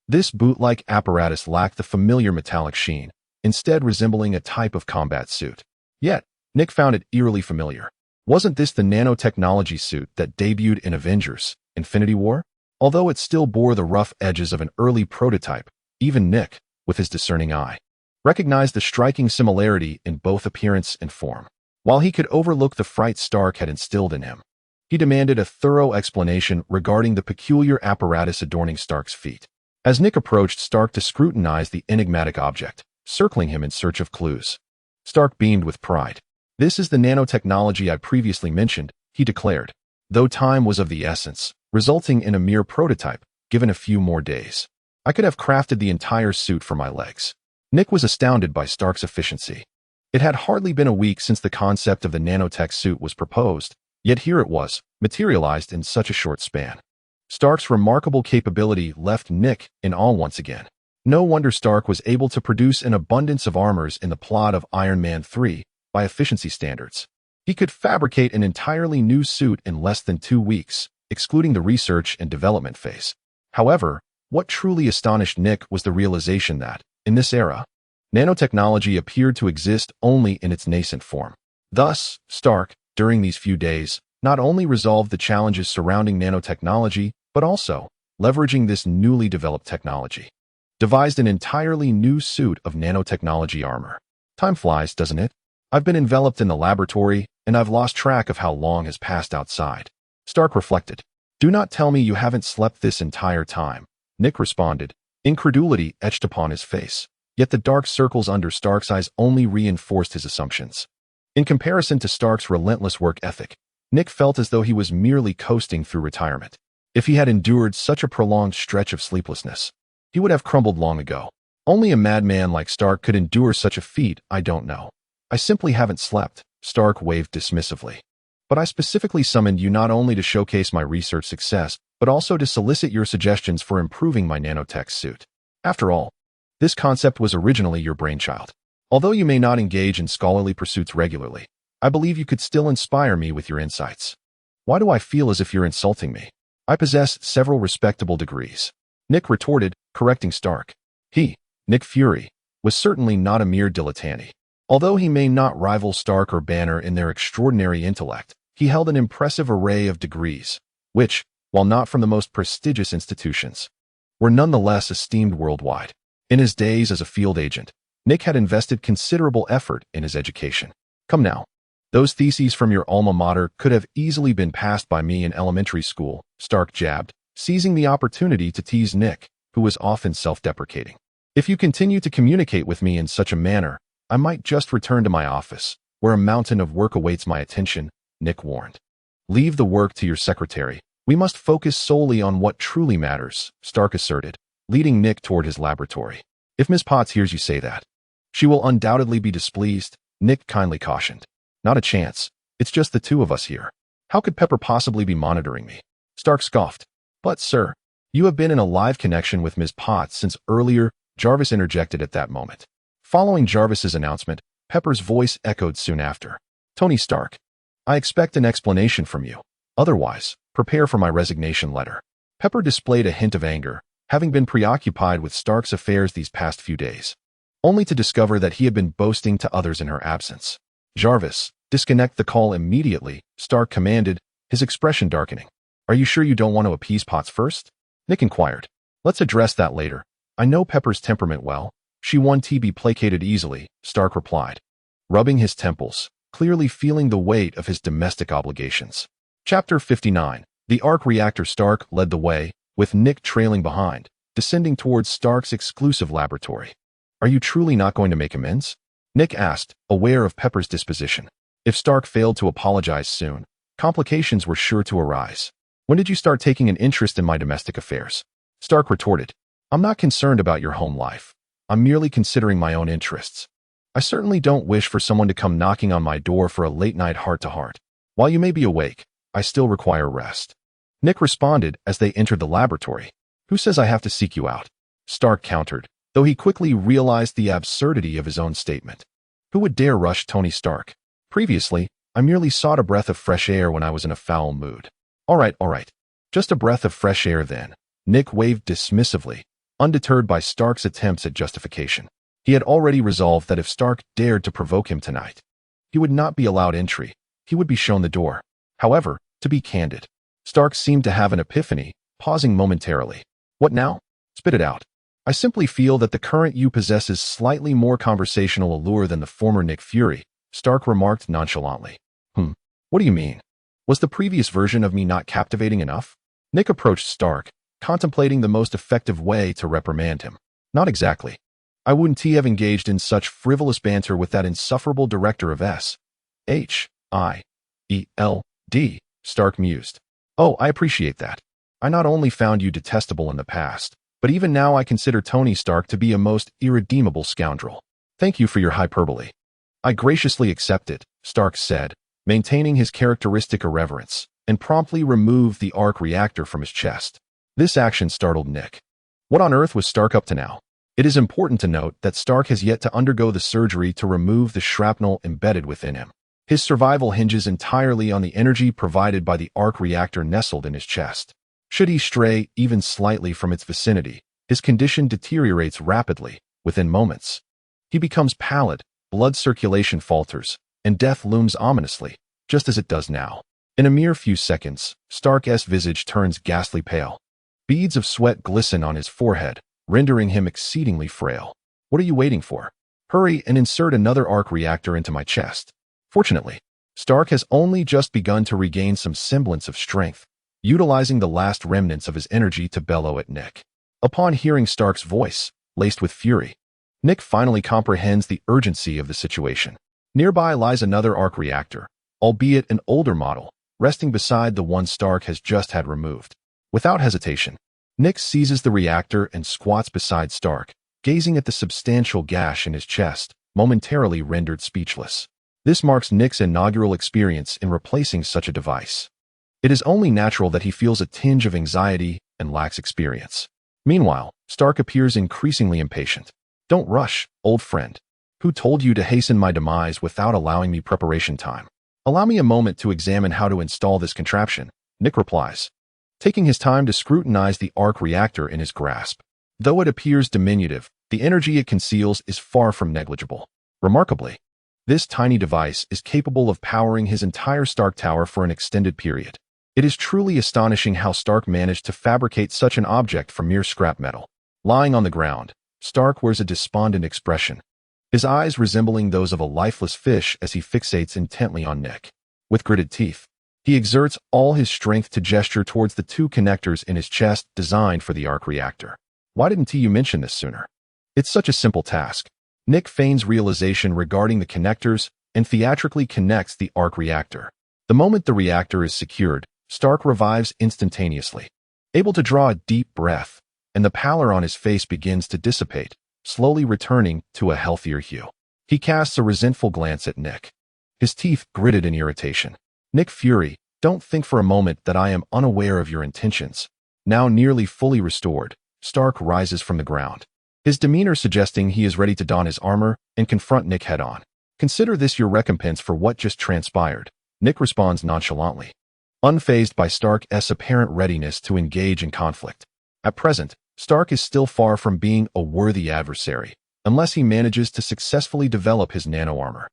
this boot-like apparatus lacked the familiar metallic sheen, instead resembling a type of combat suit. Yet, Nick found it eerily familiar. Wasn't this the nanotechnology suit that debuted in Avengers, Infinity War? Although it still bore the rough edges of an early prototype, even Nick, with his discerning eye, recognized the striking similarity in both appearance and form. While he could overlook the fright Stark had instilled in him, he demanded a thorough explanation regarding the peculiar apparatus adorning Stark's feet. As Nick approached Stark to scrutinize the enigmatic object, circling him in search of clues, Stark beamed with pride. This is the nanotechnology I previously mentioned, he declared, though time was of the essence, resulting in a mere prototype, given a few more days. I could have crafted the entire suit for my legs. Nick was astounded by Stark's efficiency. It had hardly been a week since the concept of the nanotech suit was proposed, yet here it was, materialized in such a short span. Stark's remarkable capability left Nick in awe once again. No wonder Stark was able to produce an abundance of armors in the plot of Iron Man 3 by efficiency standards. He could fabricate an entirely new suit in less than 2 weeks, excluding the research and development phase. However, what truly astonished Nick was the realization that, in this era, nanotechnology appeared to exist only in its nascent form. Thus, Stark, during these few days, not only resolved the challenges surrounding nanotechnology, but also, leveraging this newly developed technology, devised an entirely new suit of nanotechnology armor. Time flies, doesn't it? I've been enveloped in the laboratory, and I've lost track of how long has passed outside. Stark reflected. Do not tell me you haven't slept this entire time. Nick responded, incredulity etched upon his face. Yet the dark circles under Stark's eyes only reinforced his assumptions. In comparison to Stark's relentless work ethic, Nick felt as though he was merely coasting through retirement. If he had endured such a prolonged stretch of sleeplessness, he would have crumbled long ago. Only a madman like Stark could endure such a feat. I don't know. I simply haven't slept, Stark waved dismissively. But I specifically summoned you not only to showcase my research success, but also to solicit your suggestions for improving my nanotech suit. After all, this concept was originally your brainchild. Although you may not engage in scholarly pursuits regularly, I believe you could still inspire me with your insights. Why do I feel as if you're insulting me? I possess several respectable degrees. Nick retorted, correcting Stark. He, Nick Fury, was certainly not a mere dilettante. Although he may not rival Stark or Banner in their extraordinary intellect, he held an impressive array of degrees, which, while not from the most prestigious institutions, were nonetheless esteemed worldwide. In his days as a field agent, Nick had invested considerable effort in his education. Come now. Those theses from your alma mater could have easily been passed by me in elementary school, Stark jabbed, seizing the opportunity to tease Nick, who was often self-deprecating. If you continue to communicate with me in such a manner, I might just return to my office, where a mountain of work awaits my attention, Nick warned. Leave the work to your secretary. We must focus solely on what truly matters, Stark asserted, leading Nick toward his laboratory. If Miss Potts hears you say that, she will undoubtedly be displeased, Nick kindly cautioned. Not a chance. It's just the two of us here. How could Pepper possibly be monitoring me? Stark scoffed. But, sir, you have been in a live connection with Ms. Potts since earlier, Jarvis interjected at that moment. Following Jarvis's announcement, Pepper's voice echoed soon after. Tony Stark, I expect an explanation from you. Otherwise, prepare for my resignation letter. Pepper displayed a hint of anger, having been preoccupied with Stark's affairs these past few days, only to discover that he had been boasting to others in her absence. Jarvis, disconnect the call immediately, Stark commanded, his expression darkening. Are you sure you don't want to appease Potts first? Nick inquired. Let's address that later. I know Pepper's temperament well. She won't be placated easily, Stark replied, rubbing his temples, clearly feeling the weight of his domestic obligations. Chapter 59. The arc reactor. Stark led the way, with Nick trailing behind, descending towards Stark's exclusive laboratory. Are you truly not going to make amends? Nick asked, aware of Pepper's disposition. If Stark failed to apologize soon, complications were sure to arise. When did you start taking an interest in my domestic affairs? Stark retorted. I'm not concerned about your home life. I'm merely considering my own interests. I certainly don't wish for someone to come knocking on my door for a late-night heart-to-heart. While you may be awake, I still require rest. Nick responded as they entered the laboratory. Who says I have to seek you out? Stark countered, though he quickly realized the absurdity of his own statement. Who would dare rush Tony Stark? Previously, I merely sought a breath of fresh air when I was in a foul mood. All right. Just a breath of fresh air then. Nick waved dismissively, undeterred by Stark's attempts at justification. He had already resolved that if Stark dared to provoke him tonight, he would not be allowed entry. He would be shown the door. However, to be candid, Stark seemed to have an epiphany, pausing momentarily. What now? Spit it out. I simply feel that the current you possesses slightly more conversational allure than the former Nick Fury, Stark remarked nonchalantly. What do you mean? Was the previous version of me not captivating enough? Nick approached Stark, contemplating the most effective way to reprimand him. Not exactly. I wouldn't have engaged in such frivolous banter with that insufferable director of S.H.I.E.L.D., Stark mused. Oh, I appreciate that. I not only found you detestable in the past, but even now I consider Tony Stark to be a most irredeemable scoundrel. Thank you for your hyperbole. I graciously accept it, Stark said, maintaining his characteristic irreverence, and promptly removed the arc reactor from his chest. This action startled Nick. What on earth was Stark up to now? It is important to note that Stark has yet to undergo the surgery to remove the shrapnel embedded within him. His survival hinges entirely on the energy provided by the arc reactor nestled in his chest. Should he stray even slightly from its vicinity, his condition deteriorates rapidly, within moments. He becomes pallid, blood circulation falters, and death looms ominously, just as it does now. In a mere few seconds, Stark's visage turns ghastly pale. Beads of sweat glisten on his forehead, rendering him exceedingly frail. What are you waiting for? Hurry and insert another arc reactor into my chest. Fortunately, Stark has only just begun to regain some semblance of strength, utilizing the last remnants of his energy to bellow at Nick. Upon hearing Stark's voice, laced with fury, Nick finally comprehends the urgency of the situation. Nearby lies another arc reactor, albeit an older model, resting beside the one Stark has just had removed. Without hesitation, Nick seizes the reactor and squats beside Stark, gazing at the substantial gash in his chest, momentarily rendered speechless. This marks Nick's inaugural experience in replacing such a device. It is only natural that he feels a tinge of anxiety and lacks experience. Meanwhile, Stark appears increasingly impatient. Don't rush, old friend. Who told you to hasten my demise without allowing me preparation time? Allow me a moment to examine how to install this contraption, Nick replies, taking his time to scrutinize the arc reactor in his grasp. Though it appears diminutive, the energy it conceals is far from negligible. Remarkably, this tiny device is capable of powering his entire Stark Tower for an extended period. It is truly astonishing how Stark managed to fabricate such an object from mere scrap metal. Lying on the ground, Stark wears a despondent expression, his eyes resembling those of a lifeless fish as he fixates intently on Nick. With gritted teeth, he exerts all his strength to gesture towards the two connectors in his chest designed for the arc reactor. Why didn't you mention this sooner? It's such a simple task. Nick feigns realization regarding the connectors and theatrically connects the arc reactor. The moment the reactor is secured, Stark revives instantaneously, able to draw a deep breath, and the pallor on his face begins to dissipate, slowly returning to a healthier hue. He casts a resentful glance at Nick, his teeth gritted in irritation. Nick Fury, don't think for a moment that I am unaware of your intentions. Now nearly fully restored, Stark rises from the ground, his demeanor suggesting he is ready to don his armor and confront Nick head-on. Consider this your recompense for what just transpired, Nick responds nonchalantly, unfazed by Stark's apparent readiness to engage in conflict. At present, Stark is still far from being a worthy adversary, unless he manages to successfully develop his nano-armor,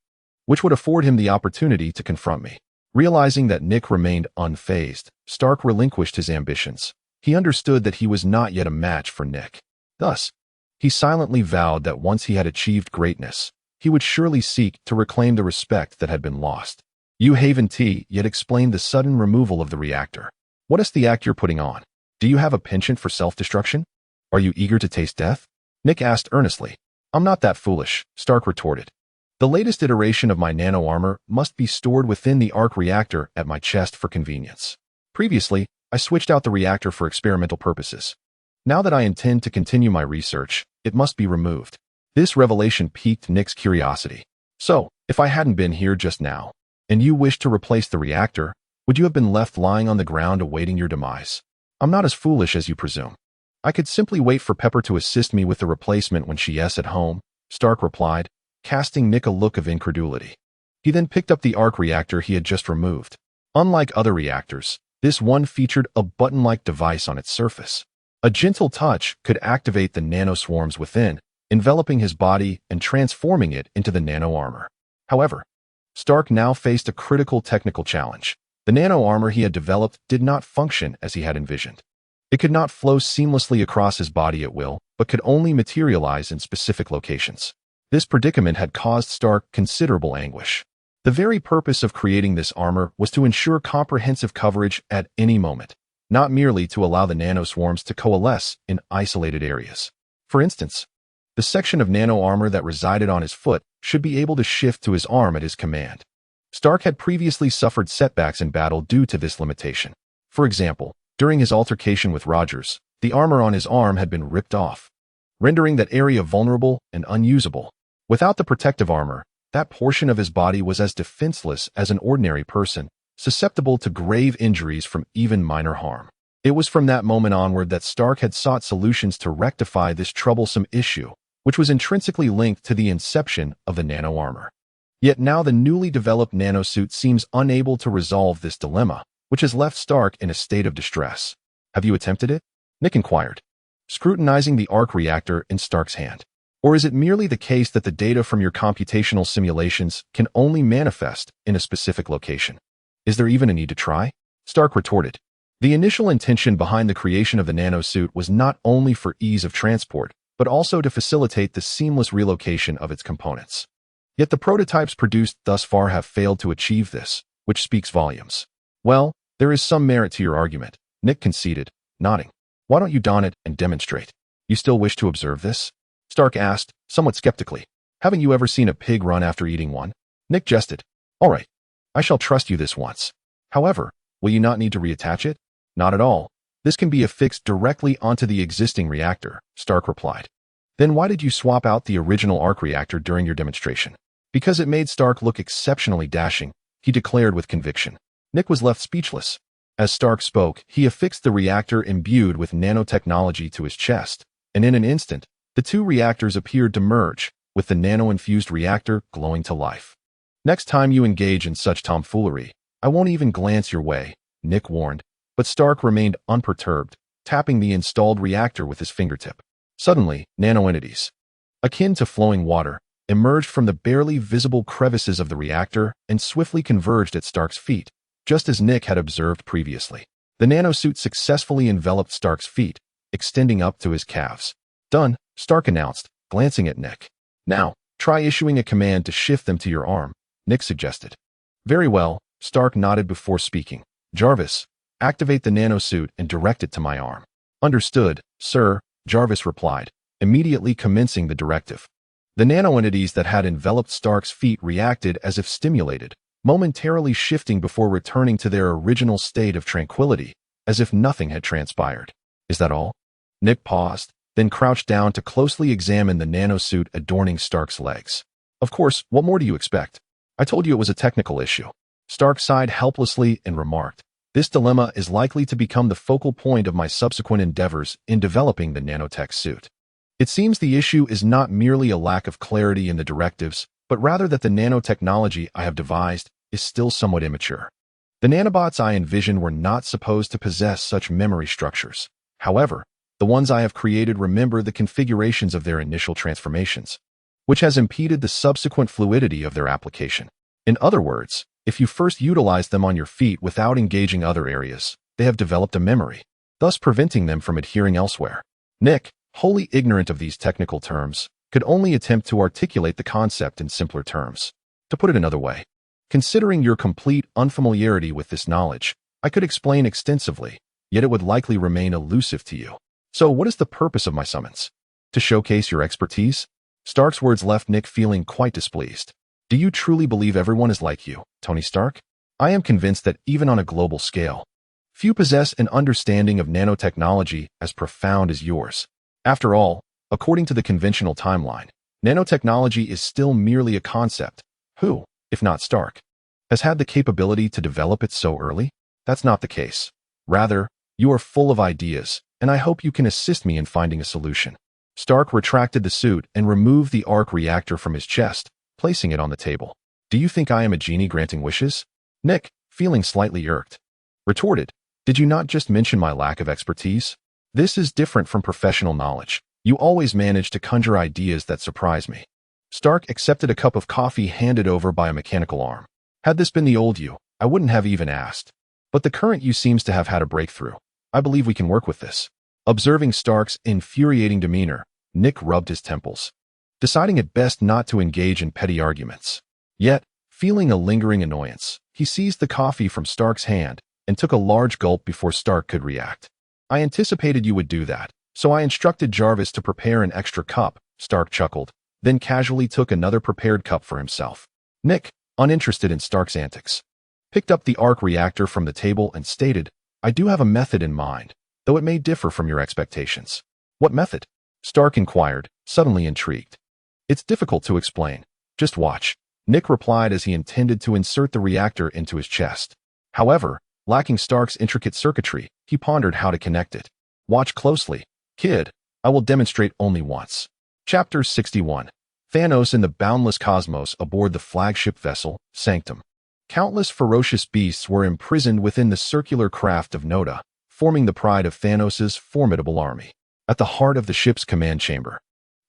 which would afford him the opportunity to confront me. Realizing that Nick remained unfazed, Stark relinquished his ambitions. He understood that he was not yet a match for Nick. Thus, he silently vowed that once he had achieved greatness, he would surely seek to reclaim the respect that had been lost. You Haven T yet explained the sudden removal of the reactor. What is the act you're putting on? Do you have a penchant for self-destruction? Are you eager to taste death? Nick asked earnestly. I'm not that foolish, Stark retorted. The latest iteration of my nano-armor must be stored within the arc reactor at my chest for convenience. Previously, I switched out the reactor for experimental purposes. Now that I intend to continue my research, it must be removed. This revelation piqued Nick's curiosity. So, if I hadn't been here just now, and you wished to replace the reactor, would you have been left lying on the ground awaiting your demise? I'm not as foolish as you presume. I could simply wait for Pepper to assist me with the replacement when she's at home, Stark replied, casting Nick a look of incredulity. He then picked up the arc reactor he had just removed. Unlike other reactors, this one featured a button-like device on its surface. A gentle touch could activate the nanoswarms within, enveloping his body and transforming it into the nano-armor. However, Stark now faced a critical technical challenge. The nano-armor he had developed did not function as he had envisioned. It could not flow seamlessly across his body at will, but could only materialize in specific locations. This predicament had caused Stark considerable anguish. The very purpose of creating this armor was to ensure comprehensive coverage at any moment, not merely to allow the nanoswarms to coalesce in isolated areas. For instance, the section of nano-armor that resided on his foot should be able to shift to his arm at his command. Stark had previously suffered setbacks in battle due to this limitation. For example, during his altercation with Rogers, the armor on his arm had been ripped off, rendering that area vulnerable and unusable. Without the protective armor, that portion of his body was as defenseless as an ordinary person, susceptible to grave injuries from even minor harm. It was from that moment onward that Stark had sought solutions to rectify this troublesome issue, which was intrinsically linked to the inception of the nano-armor. Yet now the newly developed nanosuit seems unable to resolve this dilemma, which has left Stark in a state of distress. Have you attempted it? Nick inquired, scrutinizing the arc reactor in Stark's hand. Or is it merely the case that the data from your computational simulations can only manifest in a specific location? Is there even a need to try? Stark retorted. The initial intention behind the creation of the nanosuit was not only for ease of transport, but also to facilitate the seamless relocation of its components. Yet the prototypes produced thus far have failed to achieve this, which speaks volumes. Well, there is some merit to your argument, Nick conceded, nodding. Why don't you don it and demonstrate? You still wish to observe this? Stark asked, somewhat skeptically. Haven't you ever seen a pig run after eating one? Nick jested. All right, I shall trust you this once. However, will you not need to reattach it? Not at all. This can be affixed directly onto the existing reactor, Stark replied. Then why did you swap out the original arc reactor during your demonstration? Because it made Stark look exceptionally dashing, he declared with conviction. Nick was left speechless. As Stark spoke, he affixed the reactor imbued with nanotechnology to his chest, and in an instant, the two reactors appeared to merge, with the nano-infused reactor glowing to life. Next time you engage in such tomfoolery, I won't even glance your way, Nick warned, but Stark remained unperturbed, tapping the installed reactor with his fingertip. Suddenly, nano-entities, akin to flowing water, emerged from the barely visible crevices of the reactor and swiftly converged at Stark's feet, just as Nick had observed previously. The nanosuit successfully enveloped Stark's feet, extending up to his calves. Done, Stark announced, glancing at Nick. Now, try issuing a command to shift them to your arm, Nick suggested. Very well, Stark nodded before speaking. Jarvis, activate the nanosuit and direct it to my arm. Understood, sir, Jarvis replied, immediately commencing the directive. The nano-entities that had enveloped Stark's feet reacted as if stimulated, momentarily shifting before returning to their original state of tranquility, as if nothing had transpired. Is that all? Nick paused, then crouched down to closely examine the nanosuit adorning Stark's legs. Of course, what more do you expect? I told you it was a technical issue. Stark sighed helplessly and remarked, this dilemma is likely to become the focal point of my subsequent endeavors in developing the nanotech suit. It seems the issue is not merely a lack of clarity in the directives, but rather that the nanotechnology I have devised is still somewhat immature. The nanobots I envisioned were not supposed to possess such memory structures. However, the ones I have created remember the configurations of their initial transformations, which has impeded the subsequent fluidity of their application. In other words, if you first utilize them on your feet without engaging other areas, they have developed a memory, thus preventing them from adhering elsewhere. Nick, wholly ignorant of these technical terms, could only attempt to articulate the concept in simpler terms. To put it another way, considering your complete unfamiliarity with this knowledge, I could explain extensively, yet it would likely remain elusive to you. So what is the purpose of my summons? To showcase your expertise? Stark's words left Nick feeling quite displeased. Do you truly believe everyone is like you, Tony Stark? I am convinced that even on a global scale, few possess an understanding of nanotechnology as profound as yours. After all, according to the conventional timeline, nanotechnology is still merely a concept. Who, if not Stark, has had the capability to develop it so early? That's not the case. Rather, you are full of ideas, and I hope you can assist me in finding a solution. Stark retracted the suit and removed the arc reactor from his chest, placing it on the table. Do you think I am a genie granting wishes? Nick, feeling slightly irked, retorted, did you not just mention my lack of expertise? This is different from professional knowledge. You always manage to conjure ideas that surprise me. Stark accepted a cup of coffee handed over by a mechanical arm. Had this been the old you, I wouldn't have even asked. But the current you seems to have had a breakthrough. I believe we can work with this. Observing Stark's infuriating demeanor, Nick rubbed his temples, deciding it best not to engage in petty arguments. Yet, feeling a lingering annoyance, he seized the coffee from Stark's hand and took a large gulp before Stark could react. I anticipated you would do that, so I instructed Jarvis to prepare an extra cup, Stark chuckled, then casually took another prepared cup for himself. Nick, uninterested in Stark's antics, picked up the arc reactor from the table and stated, I do have a method in mind, though it may differ from your expectations. What method? Stark inquired, suddenly intrigued. It's difficult to explain. Just watch, Nick replied as he intended to insert the reactor into his chest. However, lacking Stark's intricate circuitry, he pondered how to connect it. Watch closely, kid. I will demonstrate only once. Chapter 61. Thanos in the boundless cosmos aboard the flagship vessel, Sanctum. Countless ferocious beasts were imprisoned within the circular craft of Noda, forming the pride of Thanos' formidable army. At the heart of the ship's command chamber,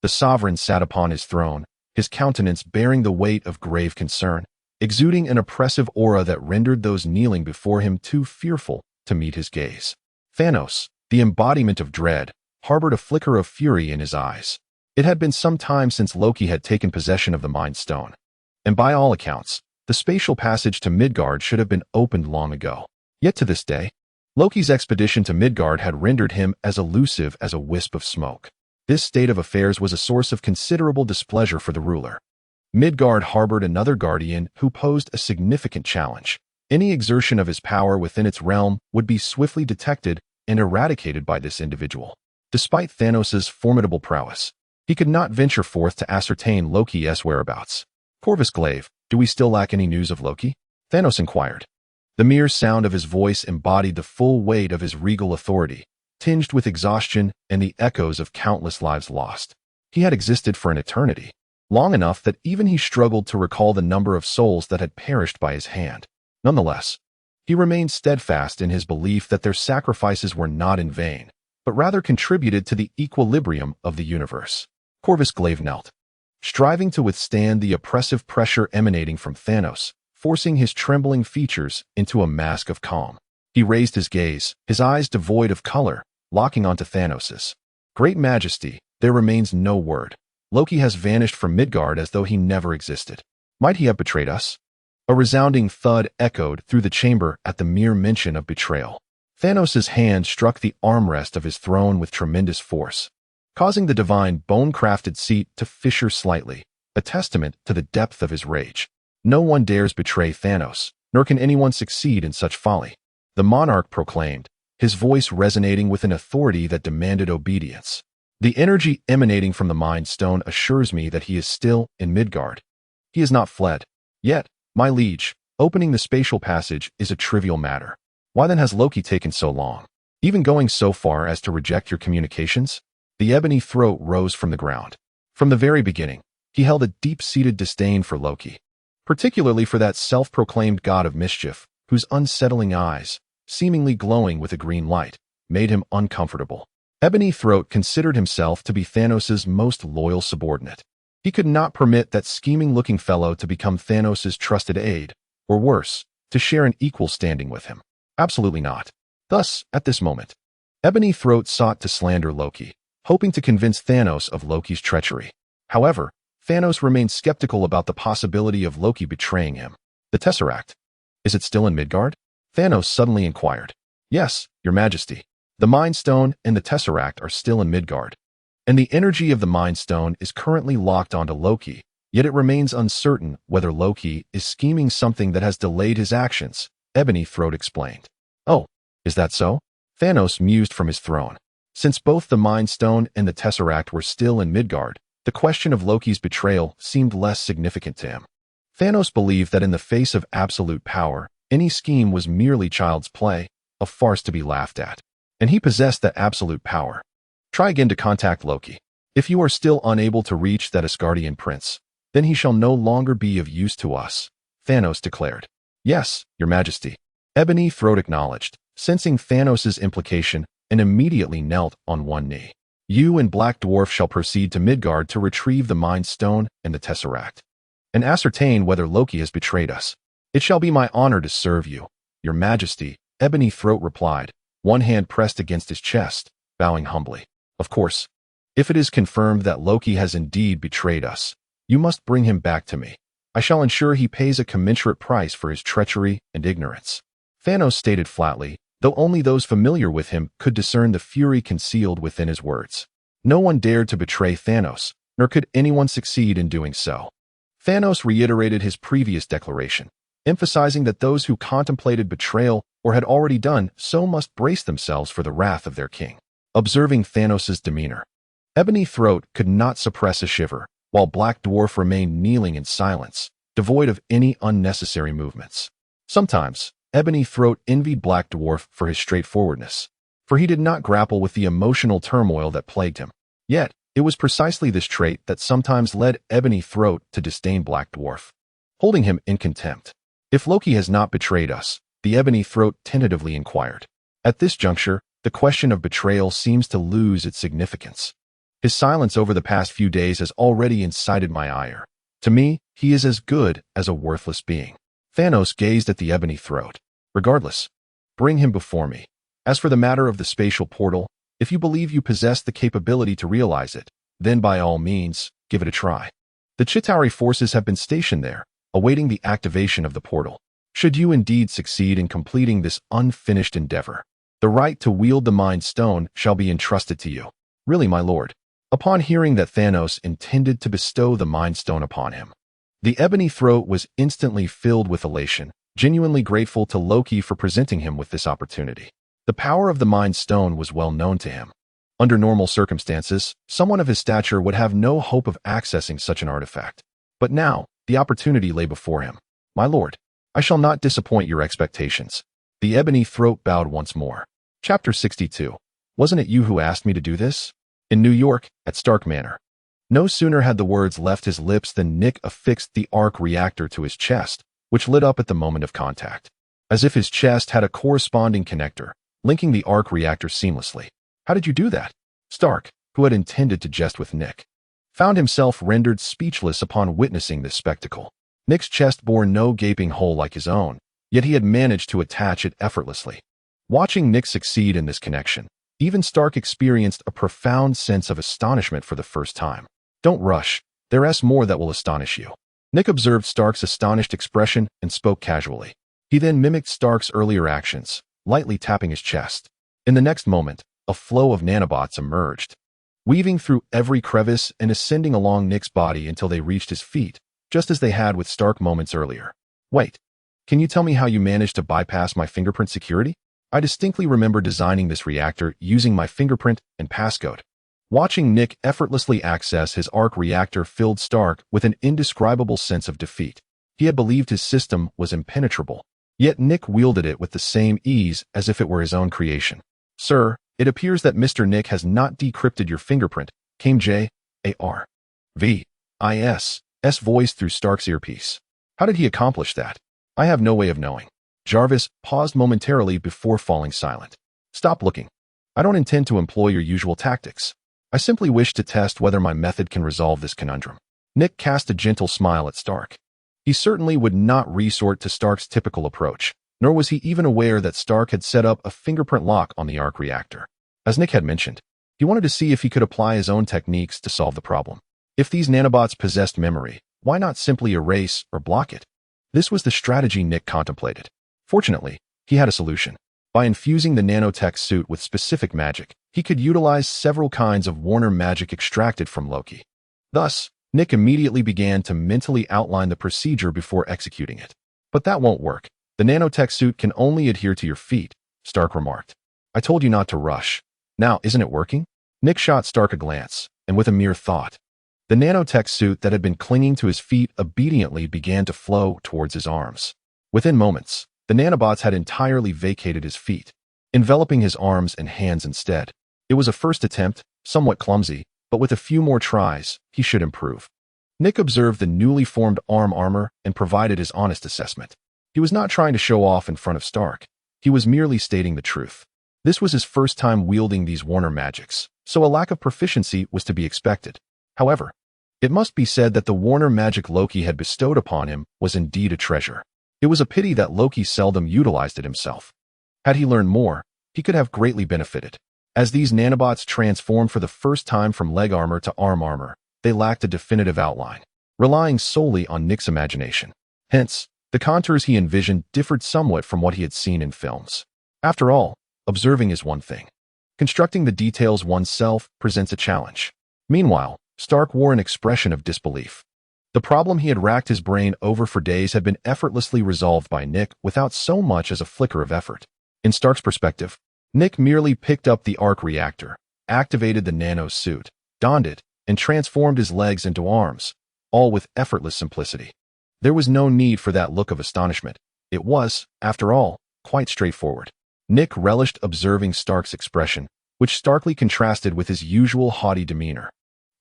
the sovereign sat upon his throne, his countenance bearing the weight of grave concern, exuding an oppressive aura that rendered those kneeling before him too fearful to meet his gaze. Thanos, the embodiment of dread, harbored a flicker of fury in his eyes. It had been some time since Loki had taken possession of the Mind Stone, and by all accounts, the spatial passage to Midgard should have been opened long ago. Yet to this day, Loki's expedition to Midgard had rendered him as elusive as a wisp of smoke. This state of affairs was a source of considerable displeasure for the ruler. Midgard harbored another guardian who posed a significant challenge. Any exertion of his power within its realm would be swiftly detected and eradicated by this individual. Despite Thanos' formidable prowess, he could not venture forth to ascertain Loki's whereabouts. Corvus Glaive, do we still lack any news of Loki? Thanos inquired. The mere sound of his voice embodied the full weight of his regal authority, tinged with exhaustion and the echoes of countless lives lost. He had existed for an eternity, long enough that even he struggled to recall the number of souls that had perished by his hand. Nonetheless, he remained steadfast in his belief that their sacrifices were not in vain, but rather contributed to the equilibrium of the universe. Corvus Glaive knelt, striving to withstand the oppressive pressure emanating from Thanos, forcing his trembling features into a mask of calm. He raised his gaze, his eyes devoid of color, locking onto Thanos's. Great Majesty, there remains no word. Loki has vanished from Midgard as though he never existed. Might he have betrayed us? A resounding thud echoed through the chamber at the mere mention of betrayal. Thanos' hand struck the armrest of his throne with tremendous force, causing the divine bone-crafted seat to fissure slightly, a testament to the depth of his rage. No one dares betray Thanos, nor can anyone succeed in such folly, the monarch proclaimed, his voice resonating with an authority that demanded obedience. The energy emanating from the Mind Stone assures me that he is still in Midgard. He has not fled. Yet, my liege, opening the spatial passage is a trivial matter. Why then has Loki taken so long? Even going so far as to reject your communications? The ebony throat rose from the ground. From the very beginning, he held a deep-seated disdain for Loki, particularly for that self-proclaimed god of mischief, whose unsettling eyes, seemingly glowing with a green light, made him uncomfortable. Ebony Throat considered himself to be Thanos' most loyal subordinate. He could not permit that scheming-looking fellow to become Thanos' trusted aide, or worse, to share an equal standing with him. Absolutely not. Thus, at this moment, Ebony Throat sought to slander Loki, hoping to convince Thanos of Loki's treachery. However, Thanos remained skeptical about the possibility of Loki betraying him. The Tesseract. Is it still in Midgard? Thanos suddenly inquired. Yes, Your Majesty. The Mind Stone and the Tesseract are still in Midgard, and the energy of the Mind Stone is currently locked onto Loki, yet it remains uncertain whether Loki is scheming something that has delayed his actions, Ebony Throat explained. Oh, is that so? Thanos mused from his throne. Since both the Mind Stone and the Tesseract were still in Midgard, the question of Loki's betrayal seemed less significant to him. Thanos believed that in the face of absolute power, any scheme was merely child's play, a farce to be laughed at. And he possessed that absolute power. Try again to contact Loki. If you are still unable to reach that Asgardian prince, then he shall no longer be of use to us, Thanos declared. Yes, Your Majesty. Ebony Throat acknowledged, sensing Thanos' implication, and immediately knelt on one knee. You and Black Dwarf shall proceed to Midgard to retrieve the Mind Stone and the Tesseract, and ascertain whether Loki has betrayed us. It shall be my honor to serve you, Your Majesty, Ebony Throat replied, one hand pressed against his chest, bowing humbly. Of course, if it is confirmed that Loki has indeed betrayed us, you must bring him back to me. I shall ensure he pays a commensurate price for his treachery and ignorance. Thanos stated flatly, though only those familiar with him could discern the fury concealed within his words. No one dared to betray Thanos, nor could anyone succeed in doing so. Thanos reiterated his previous declaration, emphasizing that those who contemplated betrayal or had already done so must brace themselves for the wrath of their king. Observing Thanos' demeanor, Ebony Throat could not suppress a shiver, while Black Dwarf remained kneeling in silence, devoid of any unnecessary movements. Sometimes, Ebony Throat envied Black Dwarf for his straightforwardness, for he did not grapple with the emotional turmoil that plagued him. Yet, It was precisely this trait that sometimes led Ebony Throat to disdain Black Dwarf, holding him in contempt. If Loki has not betrayed us, the Ebony Throat tentatively inquired. At this juncture, the question of betrayal seems to lose its significance. His silence over the past few days has already incited my ire. To me, he is as good as a worthless being. Thanos gazed at the Ebony Throat. Regardless, bring him before me. As for the matter of the spatial portal, if you believe you possess the capability to realize it, then by all means, give it a try. The Chitauri forces have been stationed there, awaiting the activation of the portal. Should you indeed succeed in completing this unfinished endeavor, the right to wield the Mind Stone shall be entrusted to you. Really, my lord. Upon hearing that Thanos intended to bestow the Mind Stone upon him, the Ebony Throat was instantly filled with elation, genuinely grateful to Loki for presenting him with this opportunity. The power of the Mind Stone was well known to him. Under normal circumstances, someone of his stature would have no hope of accessing such an artifact. But now, the opportunity lay before him. My lord, I shall not disappoint your expectations. The Ebony Throat bowed once more. Chapter 62. Wasn't it you who asked me to do this? In New York, at Stark Manor. No sooner had the words left his lips than Nick affixed the arc reactor to his chest, which lit up at the moment of contact, as if his chest had a corresponding connector, linking the arc reactor seamlessly. How did you do that? Stark, who had intended to jest with Nick, found himself rendered speechless upon witnessing this spectacle. Nick's chest bore no gaping hole like his own, yet he had managed to attach it effortlessly. Watching Nick succeed in this connection, even Stark experienced a profound sense of astonishment for the first time. Don't rush, there's more that will astonish you. Nick observed Stark's astonished expression and spoke casually. He then mimicked Stark's earlier actions, lightly tapping his chest. In the next moment, a flow of nanobots emerged, weaving through every crevice and ascending along Nick's body until they reached his feet, just as they had with Stark moments earlier. Wait, can you tell me how you managed to bypass my fingerprint security? I distinctly remember designing this reactor using my fingerprint and passcode. Watching Nick effortlessly access his arc reactor filled Stark with an indescribable sense of defeat. He had believed his system was impenetrable, yet Nick wielded it with the same ease as if it were his own creation. Sir, it appears that Mr. Nick has not decrypted your fingerprint, came J.A.R.V.I.S.'s voice through Stark's earpiece. How did he accomplish that? I have no way of knowing. Jarvis paused momentarily before falling silent. Stop looking. I don't intend to employ your usual tactics. I simply wish to test whether my method can resolve this conundrum. Nick cast a gentle smile at Stark. He certainly would not resort to Stark's typical approach, nor was he even aware that Stark had set up a fingerprint lock on the arc reactor. As Nick had mentioned, he wanted to see if he could apply his own techniques to solve the problem. If these nanobots possessed memory, why not simply erase or block it? This was the strategy Nick contemplated. Fortunately, he had a solution. By infusing the nanotech suit with specific magic, he could utilize several kinds of Warner magic extracted from Loki. Thus, Nick immediately began to mentally outline the procedure before executing it. But that won't work. The nanotech suit can only adhere to your feet, Stark remarked. I told you not to rush. Now, isn't it working? Nick shot Stark a glance, and with a mere thought, the nanotech suit that had been clinging to his feet obediently began to flow towards his arms. Within moments, the nanobots had entirely vacated his feet, enveloping his arms and hands instead. It was a first attempt, somewhat clumsy, but with a few more tries, he should improve. Nick observed the newly formed arm armor and provided his honest assessment. He was not trying to show off in front of Stark. He was merely stating the truth. This was his first time wielding these Warner magics, so a lack of proficiency was to be expected. However, it must be said that the Warner magic Loki had bestowed upon him was indeed a treasure. It was a pity that Loki seldom utilized it himself. Had he learned more, he could have greatly benefited. As these nanobots transformed for the first time from leg armor to arm armor, they lacked a definitive outline, relying solely on Nick's imagination. Hence, the contours he envisioned differed somewhat from what he had seen in films. After all, observing is one thing. Constructing the details oneself presents a challenge. Meanwhile, Stark wore an expression of disbelief. The problem he had racked his brain over for days had been effortlessly resolved by Nick without so much as a flicker of effort. In Stark's perspective, Nick merely picked up the arc reactor, activated the nano suit, donned it, and transformed his legs into arms, all with effortless simplicity. There was no need for that look of astonishment. It was, after all, quite straightforward. Nick relished observing Stark's expression, which starkly contrasted with his usual haughty demeanor.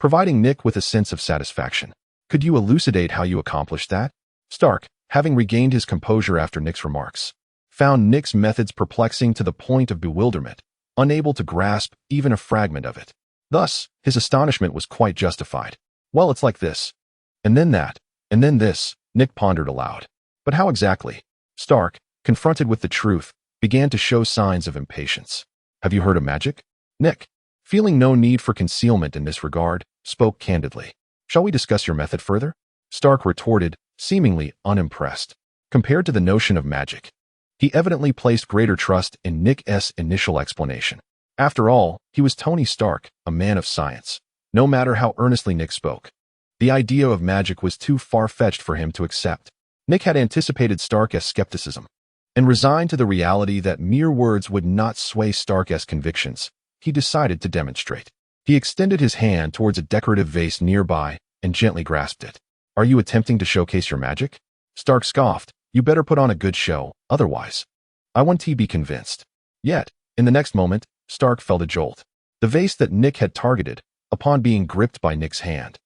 providing Nick with a sense of satisfaction. Could you elucidate how you accomplished that? Stark, having regained his composure after Nick's remarks, found Nick's methods perplexing to the point of bewilderment, unable to grasp even a fragment of it. Thus, his astonishment was quite justified. Well, it's like this. And then that. And then this, Nick pondered aloud. But how exactly? Stark, confronted with the truth, began to show signs of impatience. Have you heard of magic? Nick, feeling no need for concealment in this regard, spoke candidly. Shall we discuss your method further? Stark retorted, seemingly unimpressed. Compared to the notion of magic, he evidently placed greater trust in Nick's initial explanation. After all, he was Tony Stark, a man of science. No matter how earnestly Nick spoke, the idea of magic was too far-fetched for him to accept. Nick had anticipated Stark's skepticism, and resigned to the reality that mere words would not sway Stark's convictions, he decided to demonstrate. He extended his hand towards a decorative vase nearby and gently grasped it. Are you attempting to showcase your magic? Stark scoffed. You better put on a good show, otherwise I want to be convinced. Yet, in the next moment, Stark felt a jolt. The vase that Nick had targeted, upon being gripped by Nick's hand,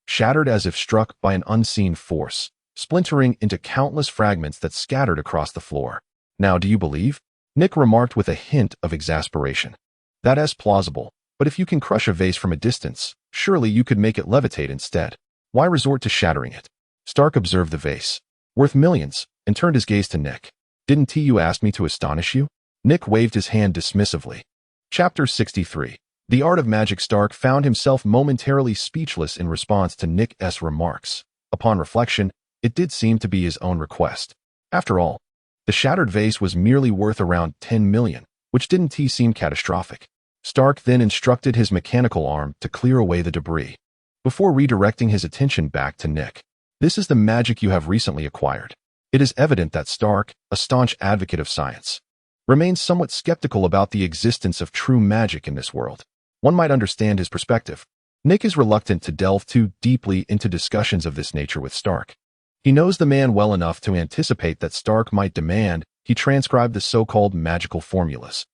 shattered as if struck by an unseen force, splintering into countless fragments that scattered across the floor. Now do you believe? Nick remarked with a hint of exasperation. That is plausible, but if you can crush a vase from a distance, surely you could make it levitate instead. Why resort to shattering it? Stark observed the vase, worth millions, and turned his gaze to Nick. Didn't you ask me to astonish you? Nick waved his hand dismissively. Chapter 63. The Art of Magic. Stark found himself momentarily speechless in response to Nick's remarks. Upon reflection, it did seem to be his own request. After all, the shattered vase was merely worth around 10 million, which didn't seem catastrophic. Stark then instructed his mechanical arm to clear away the debris, before redirecting his attention back to Nick. This is the magic you have recently acquired. It is evident that Stark, a staunch advocate of science, remains somewhat skeptical about the existence of true magic in this world. One might understand his perspective. Nick is reluctant to delve too deeply into discussions of this nature with Stark. He knows the man well enough to anticipate that Stark might demand he transcribe the so-called magical formulas,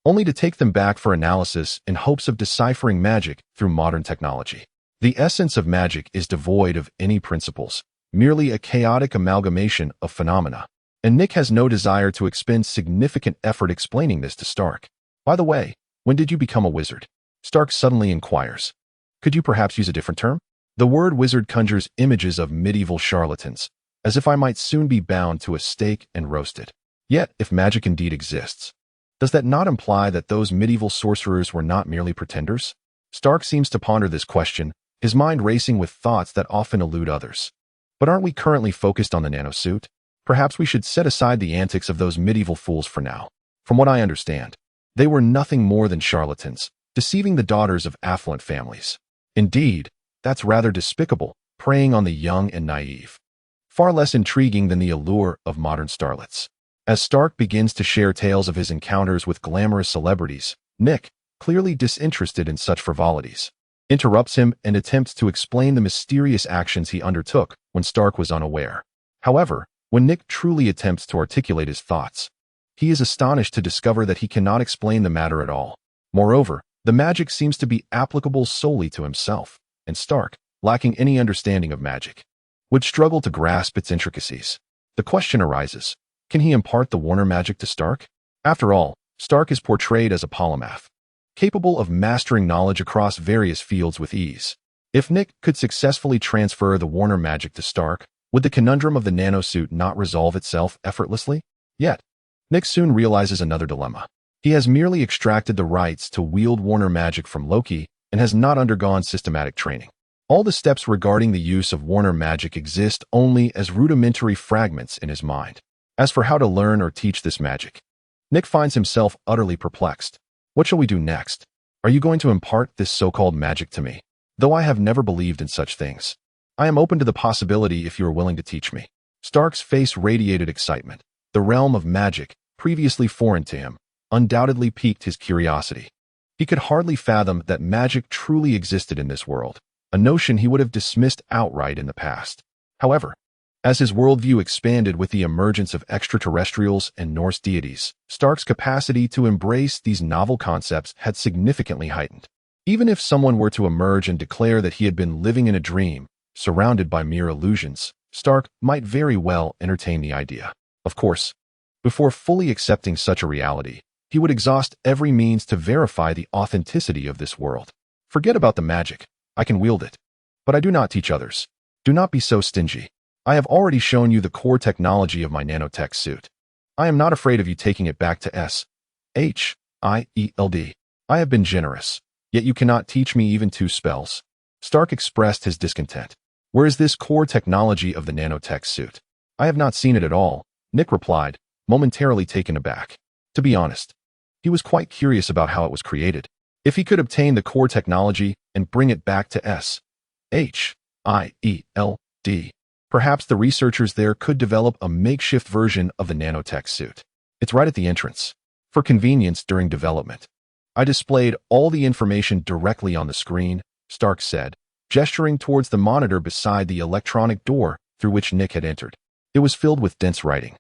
only to take them back for analysis in hopes of deciphering magic through modern technology. The essence of magic is devoid of any principles, merely a chaotic amalgamation of phenomena. And Nick has no desire to expend significant effort explaining this to Stark. By the way, when did you become a wizard? Stark suddenly inquires. Could you perhaps use a different term? The word wizard conjures images of medieval charlatans, as if I might soon be bound to a stake and roasted. Yet, if magic indeed exists, does that not imply that those medieval sorcerers were not merely pretenders? Stark seems to ponder this question, his mind racing with thoughts that often elude others. But aren't we currently focused on the nanosuit? Perhaps we should set aside the antics of those medieval fools for now. From what I understand, they were nothing more than charlatans, deceiving the daughters of affluent families. Indeed, that's rather despicable, preying on the young and naive. Far less intriguing than the allure of modern starlets. As Stark begins to share tales of his encounters with glamorous celebrities, Nick, clearly disinterested in such frivolities, interrupts him and attempts to explain the mysterious actions he undertook when Stark was unaware. However, when Nick truly attempts to articulate his thoughts, he is astonished to discover that he cannot explain the matter at all. Moreover, the magic seems to be applicable solely to himself, and Stark, lacking any understanding of magic, would struggle to grasp its intricacies. The question arises, can he impart the Warner magic to Stark? After all, Stark is portrayed as a polymath, capable of mastering knowledge across various fields with ease. If Nick could successfully transfer the Warner magic to Stark, would the conundrum of the nanosuit not resolve itself effortlessly? Yet, Nick soon realizes another dilemma. He has merely extracted the rights to wield Warner magic from Loki and has not undergone systematic training. All the steps regarding the use of Warner magic exist only as rudimentary fragments in his mind. As for how to learn or teach this magic, Nick finds himself utterly perplexed. What shall we do next? Are you going to impart this so-called magic to me? Though I have never believed in such things, I am open to the possibility if you are willing to teach me. Stark's face radiated excitement. The realm of magic, previously foreign to him, undoubtedly piqued his curiosity. He could hardly fathom that magic truly existed in this world, a notion he would have dismissed outright in the past. However, as his worldview expanded with the emergence of extraterrestrials and Norse deities, Stark's capacity to embrace these novel concepts had significantly heightened. Even if someone were to emerge and declare that he had been living in a dream, surrounded by mere illusions, Stark might very well entertain the idea. Of course, before fully accepting such a reality, he would exhaust every means to verify the authenticity of this world. Forget about the magic. I can wield it. But I do not teach others. Do not be so stingy. I have already shown you the core technology of my nanotech suit. I am not afraid of you taking it back to Shield. I have been generous, yet you cannot teach me even 2 spells. Stark expressed his discontent. Where is this core technology of the nanotech suit? I have not seen it at all, Nick replied, momentarily taken aback. To be honest, he was quite curious about how it was created. If he could obtain the core technology and bring it back to Shield, perhaps the researchers there could develop a makeshift version of the nanotech suit. It's right at the entrance. For convenience during development, I displayed all the information directly on the screen, Stark said, gesturing towards the monitor beside the electronic door through which Nick had entered. It was filled with dense writing.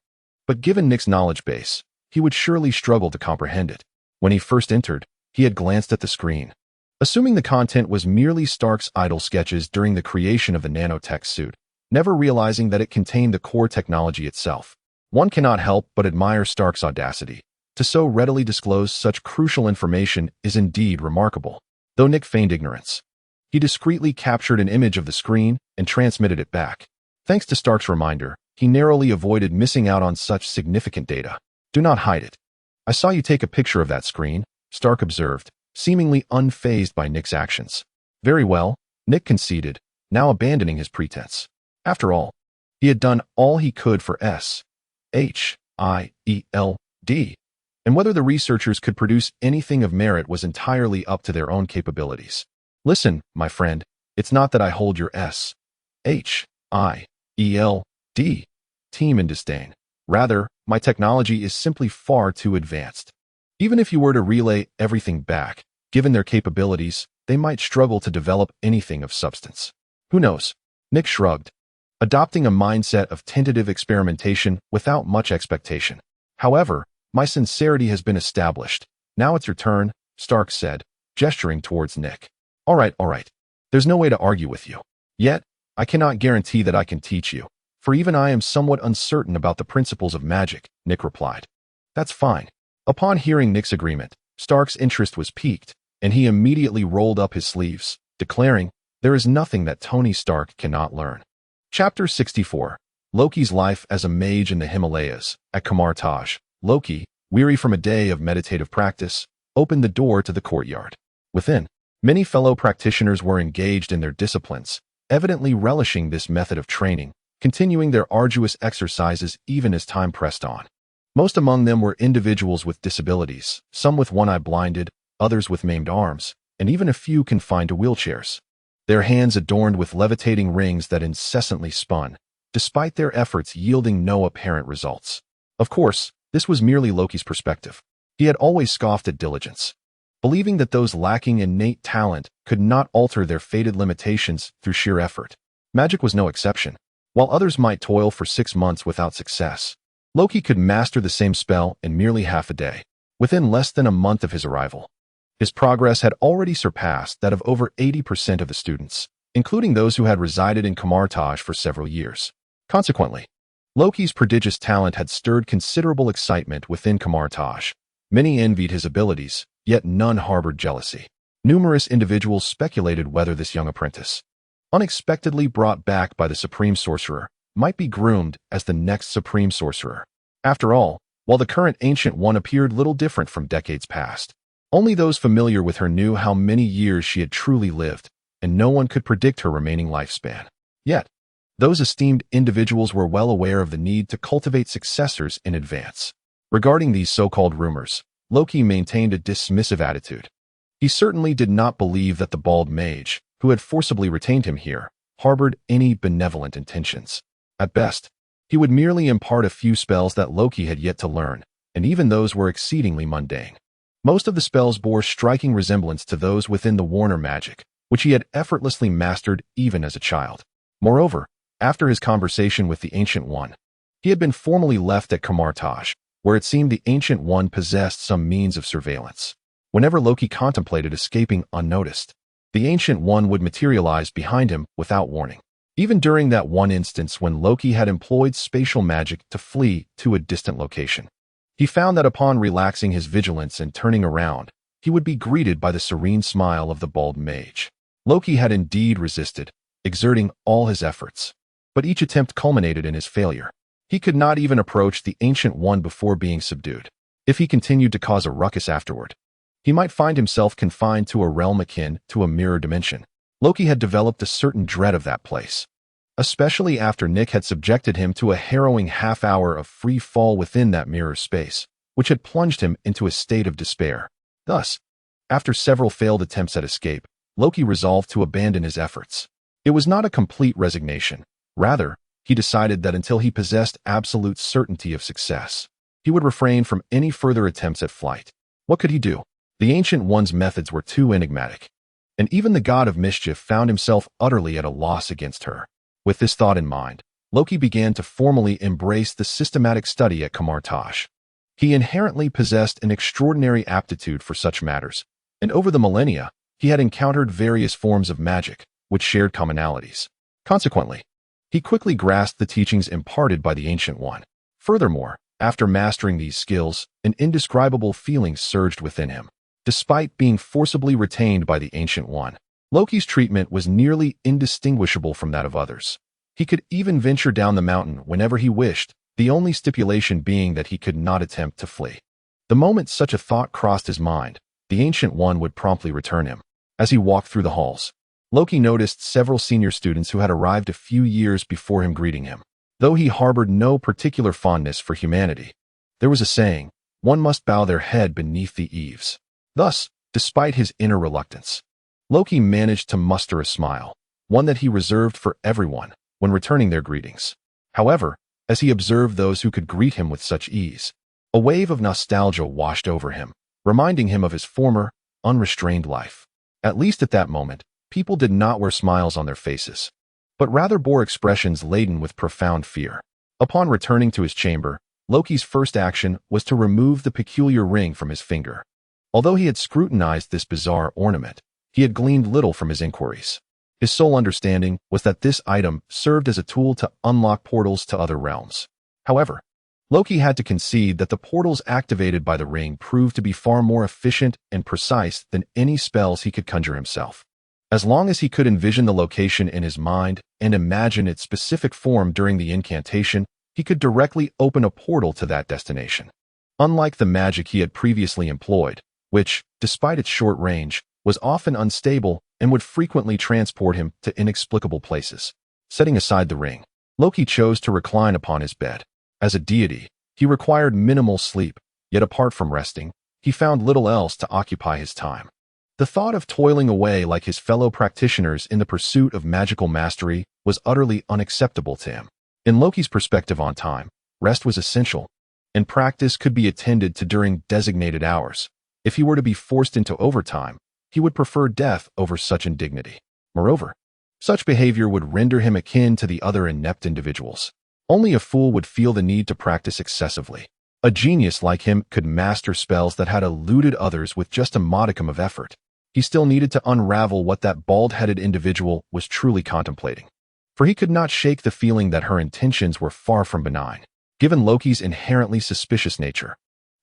But given Nick's knowledge base, he would surely struggle to comprehend it. When he first entered, he had glanced at the screen. Assuming the content was merely Stark's idle sketches during the creation of the nanotech suit, never realizing that it contained the core technology itself. One cannot help but admire Stark's audacity. To so readily disclose such crucial information is indeed remarkable. Though Nick feigned ignorance, he discreetly captured an image of the screen and transmitted it back. Thanks to Stark's reminder, he narrowly avoided missing out on such significant data. Do not hide it. I saw you take a picture of that screen, Stark observed, seemingly unfazed by Nick's actions. Very well, Nick conceded, now abandoning his pretense. After all, he had done all he could for Shield, and whether the researchers could produce anything of merit was entirely up to their own capabilities. Listen, my friend, it's not that I hold your Shield team in disdain. Rather, my technology is simply far too advanced. Even if you were to relay everything back, given their capabilities, they might struggle to develop anything of substance. Who knows? Nick shrugged, adopting a mindset of tentative experimentation without much expectation. However, my sincerity has been established. Now it's your turn, Stark said, gesturing towards Nick. All right. There's no way to argue with you. Yet, I cannot guarantee that I can teach you, for even I am somewhat uncertain about the principles of magic, Nick replied. That's fine. Upon hearing Nick's agreement, Stark's interest was piqued, and he immediately rolled up his sleeves, declaring, there is nothing that Tony Stark cannot learn. Chapter 64. Loki's life as a mage in the Himalayas. At Kamar-Taj, Loki, weary from a day of meditative practice, opened the door to the courtyard. Within, many fellow practitioners were engaged in their disciplines, evidently relishing this method of training, continuing their arduous exercises even as time pressed on. Most among them were individuals with disabilities, some with one eye blinded, others with maimed arms, and even a few confined to wheelchairs. Their hands adorned with levitating rings that incessantly spun, despite their efforts yielding no apparent results. Of course, this was merely Loki's perspective. He had always scoffed at diligence, believing that those lacking innate talent could not alter their fated limitations through sheer effort. Magic was no exception. While others might toil for 6 months without success, Loki could master the same spell in merely half a day, within less than a month of his arrival. His progress had already surpassed that of over 80% of the students, including those who had resided in Kamar-Taj for several years. Consequently, Loki's prodigious talent had stirred considerable excitement within Kamar-Taj. Many envied his abilities, yet none harbored jealousy. Numerous individuals speculated whether this young apprentice, unexpectedly brought back by the Supreme Sorcerer, might be groomed as the next Supreme Sorcerer. After all, while the current Ancient One appeared little different from decades past, only those familiar with her knew how many years she had truly lived, and no one could predict her remaining lifespan. Yet, those esteemed individuals were well aware of the need to cultivate successors in advance. Regarding these so-called rumors, Loki maintained a dismissive attitude. He certainly did not believe that the bald mage, who had forcibly retained him here, harbored any benevolent intentions. At best, he would merely impart a few spells that Loki had yet to learn, and even those were exceedingly mundane. Most of the spells bore striking resemblance to those within the Warner magic, which he had effortlessly mastered even as a child. Moreover, after his conversation with the Ancient One, he had been formally left at Kamar-Taj, where it seemed the Ancient One possessed some means of surveillance. Whenever Loki contemplated escaping unnoticed, the Ancient One would materialize behind him without warning. Even during that one instance when Loki had employed spatial magic to flee to a distant location, he found that upon relaxing his vigilance and turning around, he would be greeted by the serene smile of the bald mage. Loki had indeed resisted, exerting all his efforts, but each attempt culminated in his failure. He could not even approach the Ancient One before being subdued. If he continued to cause a ruckus afterward, he might find himself confined to a realm akin to a mirror dimension. Loki had developed a certain dread of that place, especially after Nick had subjected him to a harrowing half-hour of free fall within that mirror space, which had plunged him into a state of despair. Thus, after several failed attempts at escape, Loki resolved to abandon his efforts. It was not a complete resignation. Rather, he decided that until he possessed absolute certainty of success, he would refrain from any further attempts at flight. What could he do? The Ancient One's methods were too enigmatic, and even the god of mischief found himself utterly at a loss against her. With this thought in mind, Loki began to formally embrace the systematic study at Kamartaj. He inherently possessed an extraordinary aptitude for such matters, and over the millennia, he had encountered various forms of magic, which shared commonalities. Consequently, he quickly grasped the teachings imparted by the Ancient One. Furthermore, after mastering these skills, an indescribable feeling surged within him. Despite being forcibly retained by the Ancient One, Loki's treatment was nearly indistinguishable from that of others. He could even venture down the mountain whenever he wished, the only stipulation being that he could not attempt to flee. The moment such a thought crossed his mind, the Ancient One would promptly return him. As he walked through the halls, Loki noticed several senior students who had arrived a few years before him greeting him. Though he harbored no particular fondness for humanity, there was a saying, one must bow their head beneath the eaves. Thus, despite his inner reluctance, Loki managed to muster a smile, one that he reserved for everyone when returning their greetings. However, as he observed those who could greet him with such ease, a wave of nostalgia washed over him, reminding him of his former, unrestrained life. At least at that moment, people did not wear smiles on their faces, but rather bore expressions laden with profound fear. Upon returning to his chamber, Loki's first action was to remove the peculiar ring from his finger. Although he had scrutinized this bizarre ornament, he had gleaned little from his inquiries. His sole understanding was that this item served as a tool to unlock portals to other realms. However, Loki had to concede that the portals activated by the ring proved to be far more efficient and precise than any spells he could conjure himself. As long as he could envision the location in his mind and imagine its specific form during the incantation, he could directly open a portal to that destination. Unlike the magic he had previously employed, which, despite its short range, was often unstable and would frequently transport him to inexplicable places. Setting aside the ring, Loki chose to recline upon his bed. As a deity, he required minimal sleep, yet apart from resting, he found little else to occupy his time. The thought of toiling away like his fellow practitioners in the pursuit of magical mastery was utterly unacceptable to him. In Loki's perspective on time, rest was essential, and practice could be attended to during designated hours. If he were to be forced into overtime, he would prefer death over such indignity. Moreover, such behavior would render him akin to the other inept individuals. Only a fool would feel the need to practice excessively. A genius like him could master spells that had eluded others with just a modicum of effort. He still needed to unravel what that bald-headed individual was truly contemplating, for he could not shake the feeling that her intentions were far from benign. Given Loki's inherently suspicious nature,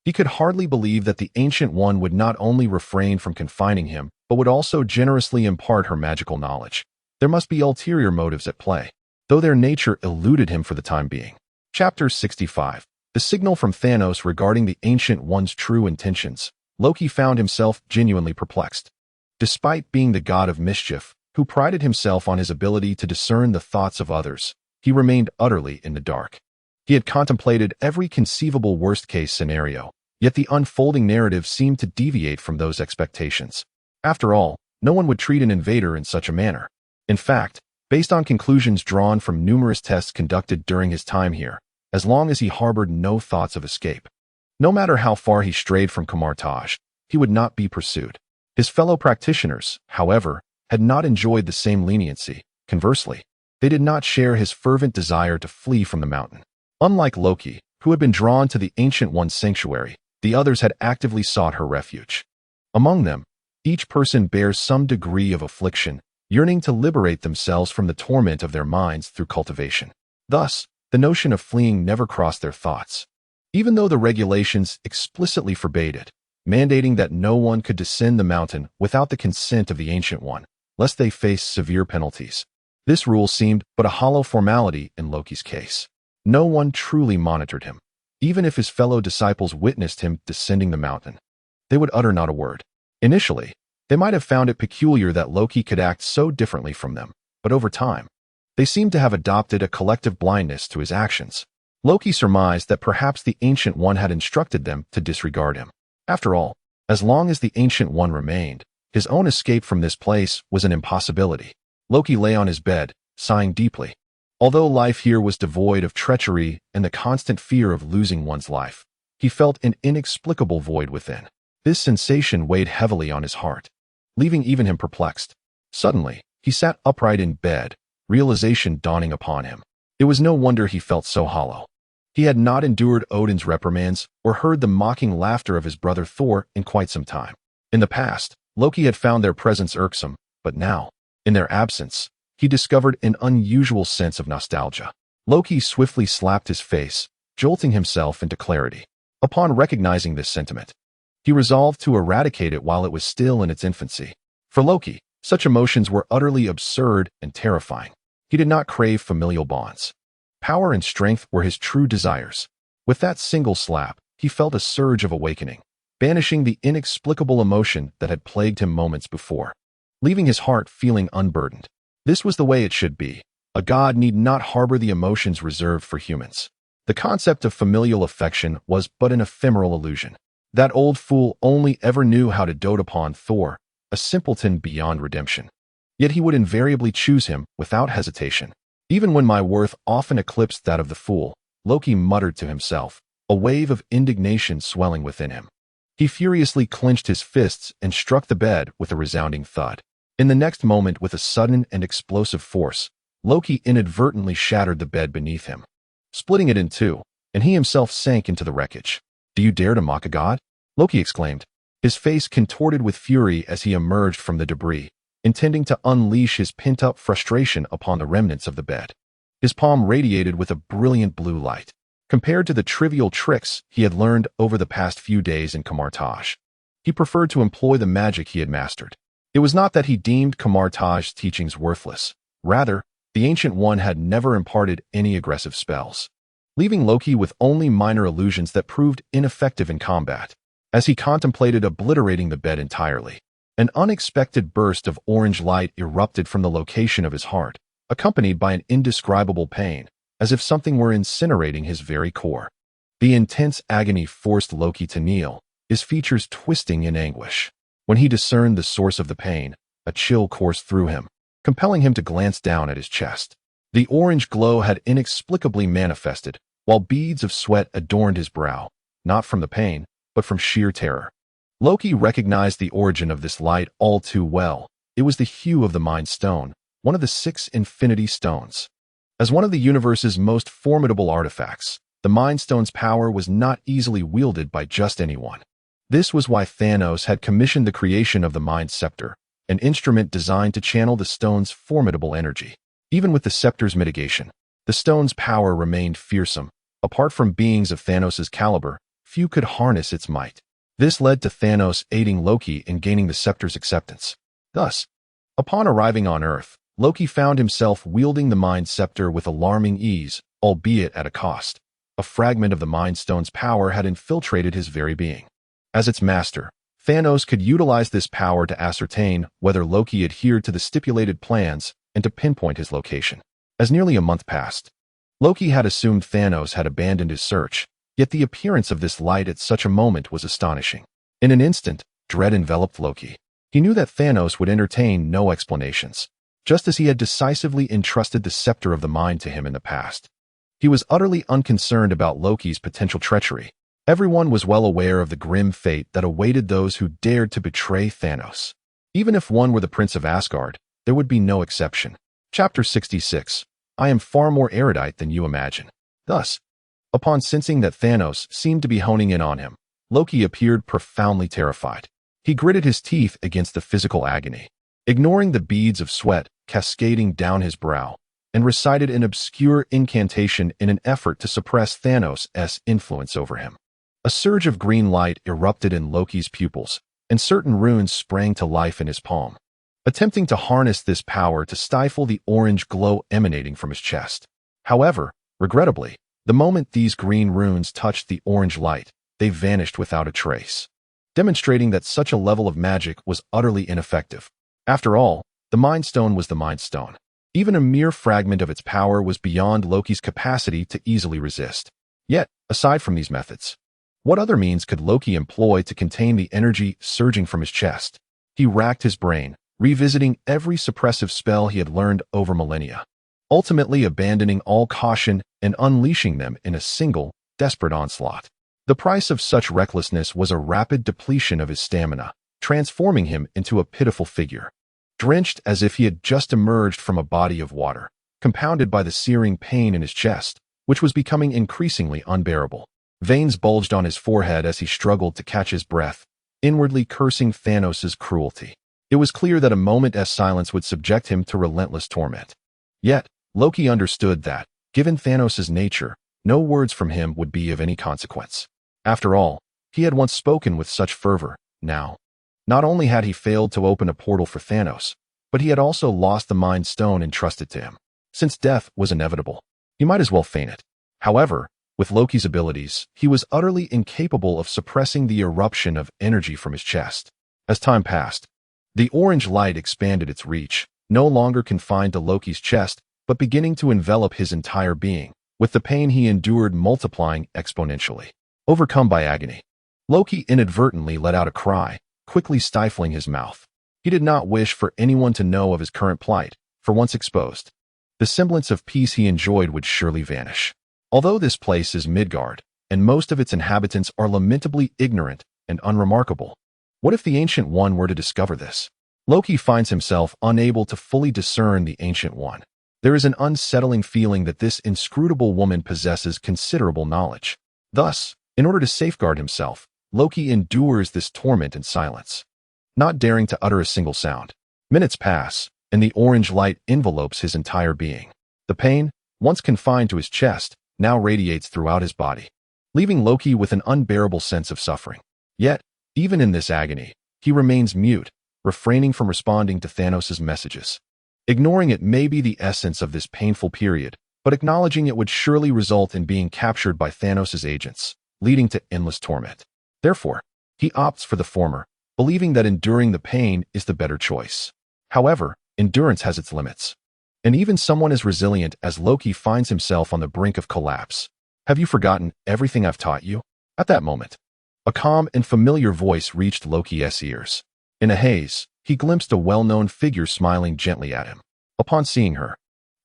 he could hardly believe that the Ancient One would not only refrain from confining him, but would also generously impart her magical knowledge. There must be ulterior motives at play, though their nature eluded him for the time being. Chapter 65. The signal from Thanos regarding the Ancient One's true intentions. Loki found himself genuinely perplexed. Despite being the god of mischief, who prided himself on his ability to discern the thoughts of others, he remained utterly in the dark. He had contemplated every conceivable worst-case scenario, yet the unfolding narrative seemed to deviate from those expectations. After all, no one would treat an invader in such a manner. In fact, based on conclusions drawn from numerous tests conducted during his time here, as long as he harbored no thoughts of escape, no matter how far he strayed from Kamartaj, he would not be pursued. His fellow practitioners, however, had not enjoyed the same leniency. Conversely, they did not share his fervent desire to flee from the mountain. Unlike Loki, who had been drawn to the Ancient One's sanctuary, the others had actively sought her refuge. Among them, each person bears some degree of affliction, yearning to liberate themselves from the torment of their minds through cultivation. Thus, the notion of fleeing never crossed their thoughts, even though the regulations explicitly forbade it, mandating that no one could descend the mountain without the consent of the Ancient One, lest they face severe penalties. This rule seemed but a hollow formality in Loki's case. No one truly monitored him. Even if his fellow disciples witnessed him descending the mountain, they would utter not a word. Initially, they might have found it peculiar that Loki could act so differently from them, but over time, they seemed to have adopted a collective blindness to his actions. Loki surmised that perhaps the Ancient One had instructed them to disregard him. After all, as long as the Ancient One remained, his own escape from this place was an impossibility. Loki lay on his bed, sighing deeply. Although life here was devoid of treachery and the constant fear of losing one's life, he felt an inexplicable void within. This sensation weighed heavily on his heart, leaving even him perplexed. Suddenly, he sat upright in bed, realization dawning upon him. It was no wonder he felt so hollow. He had not endured Odin's reprimands or heard the mocking laughter of his brother Thor in quite some time. In the past, Loki had found their presence irksome, but now, in their absence, he discovered an unusual sense of nostalgia. Loki swiftly slapped his face, jolting himself into clarity. Upon recognizing this sentiment, he resolved to eradicate it while it was still in its infancy. For Loki, such emotions were utterly absurd and terrifying. He did not crave familial bonds. Power and strength were his true desires. With that single slap, he felt a surge of awakening, banishing the inexplicable emotion that had plagued him moments before, leaving his heart feeling unburdened. This was the way it should be. A god need not harbor the emotions reserved for humans. The concept of familial affection was but an ephemeral illusion. That old fool only ever knew how to dote upon Thor, a simpleton beyond redemption. Yet he would invariably choose him without hesitation. Even when my worth often eclipsed that of the fool, Loki muttered to himself, a wave of indignation swelling within him. He furiously clenched his fists and struck the bed with a resounding thud. In the next moment, with a sudden and explosive force, Loki inadvertently shattered the bed beneath him, splitting it in two, and he himself sank into the wreckage. "Do you dare to mock a god?" Loki exclaimed, his face contorted with fury as he emerged from the debris, intending to unleash his pent-up frustration upon the remnants of the bed. His palm radiated with a brilliant blue light. Compared to the trivial tricks he had learned over the past few days in Kamartaj, he preferred to employ the magic he had mastered. It was not that he deemed Kamartaj's teachings worthless. Rather, the Ancient One had never imparted any aggressive spells, leaving Loki with only minor illusions that proved ineffective in combat. As he contemplated obliterating the bed entirely, an unexpected burst of orange light erupted from the location of his heart, accompanied by an indescribable pain, as if something were incinerating his very core. The intense agony forced Loki to kneel, his features twisting in anguish. When he discerned the source of the pain, a chill coursed through him, compelling him to glance down at his chest. The orange glow had inexplicably manifested, while beads of sweat adorned his brow, not from the pain, but from sheer terror. Loki recognized the origin of this light all too well. It was the hue of the Mind Stone, one of the 6 Infinity Stones. As one of the universe's most formidable artifacts, the Mind Stone's power was not easily wielded by just anyone. This was why Thanos had commissioned the creation of the Mind Scepter, an instrument designed to channel the stone's formidable energy. Even with the scepter's mitigation, the stone's power remained fearsome. Apart from beings of Thanos' caliber, few could harness its might. This led to Thanos aiding Loki in gaining the scepter's acceptance. Thus, upon arriving on Earth, Loki found himself wielding the Mind Scepter with alarming ease, albeit at a cost. A fragment of the Mind Stone's power had infiltrated his very being. As its master, Thanos could utilize this power to ascertain whether Loki adhered to the stipulated plans and to pinpoint his location. As nearly a month passed, Loki had assumed Thanos had abandoned his search, yet the appearance of this light at such a moment was astonishing. In an instant, dread enveloped Loki. He knew that Thanos would entertain no explanations, just as he had decisively entrusted the scepter of the mind to him in the past. He was utterly unconcerned about Loki's potential treachery. Everyone was well aware of the grim fate that awaited those who dared to betray Thanos. Even if one were the Prince of Asgard, there would be no exception. Chapter 66. I am far more erudite than you imagine. Thus, upon sensing that Thanos seemed to be honing in on him, Loki appeared profoundly terrified. He gritted his teeth against the physical agony, ignoring the beads of sweat cascading down his brow, and recited an obscure incantation in an effort to suppress Thanos' influence over him. A surge of green light erupted in Loki's pupils, and certain runes sprang to life in his palm, attempting to harness this power to stifle the orange glow emanating from his chest. However, regrettably, the moment these green runes touched the orange light, they vanished without a trace, demonstrating that such a level of magic was utterly ineffective. After all, the Mind Stone was the Mind Stone. Even a mere fragment of its power was beyond Loki's capacity to easily resist. Yet, aside from these methods, what other means could Loki employ to contain the energy surging from his chest? He racked his brain, revisiting every suppressive spell he had learned over millennia, ultimately abandoning all caution and unleashing them in a single, desperate onslaught. The price of such recklessness was a rapid depletion of his stamina, transforming him into a pitiful figure, drenched as if he had just emerged from a body of water, compounded by the searing pain in his chest, which was becoming increasingly unbearable. Veins bulged on his forehead as he struggled to catch his breath, inwardly cursing Thanos' cruelty. It was clear that a moment's silence would subject him to relentless torment. Yet, Loki understood that, given Thanos' nature, no words from him would be of any consequence. After all, he had once spoken with such fervor. Now, not only had he failed to open a portal for Thanos, but he had also lost the Mind Stone entrusted to him. Since death was inevitable, he might as well feign it. However, with Loki's abilities, he was utterly incapable of suppressing the eruption of energy from his chest. As time passed, the orange light expanded its reach, no longer confined to Loki's chest, but beginning to envelop his entire being, with the pain he endured multiplying exponentially. Overcome by agony, Loki inadvertently let out a cry, quickly stifling his mouth. He did not wish for anyone to know of his current plight, for once exposed, the semblance of peace he enjoyed would surely vanish. Although this place is Midgard, and most of its inhabitants are lamentably ignorant and unremarkable, what if the Ancient One were to discover this? Loki finds himself unable to fully discern the Ancient One. There is an unsettling feeling that this inscrutable woman possesses considerable knowledge. Thus, in order to safeguard himself, Loki endures this torment in silence, not daring to utter a single sound. Minutes pass, and the orange light envelopes his entire being. The pain, once confined to his chest, now radiates throughout his body, leaving Loki with an unbearable sense of suffering. Yet, even in this agony, he remains mute, refraining from responding to Thanos' messages. Ignoring it may be the essence of this painful period, but acknowledging it would surely result in being captured by Thanos' agents, leading to endless torment. Therefore, he opts for the former, believing that enduring the pain is the better choice. However, endurance has its limits, and even someone as resilient as Loki finds himself on the brink of collapse. Have you forgotten everything I've taught you? At that moment, a calm and familiar voice reached Loki's ears. In a haze, he glimpsed a well-known figure smiling gently at him. Upon seeing her,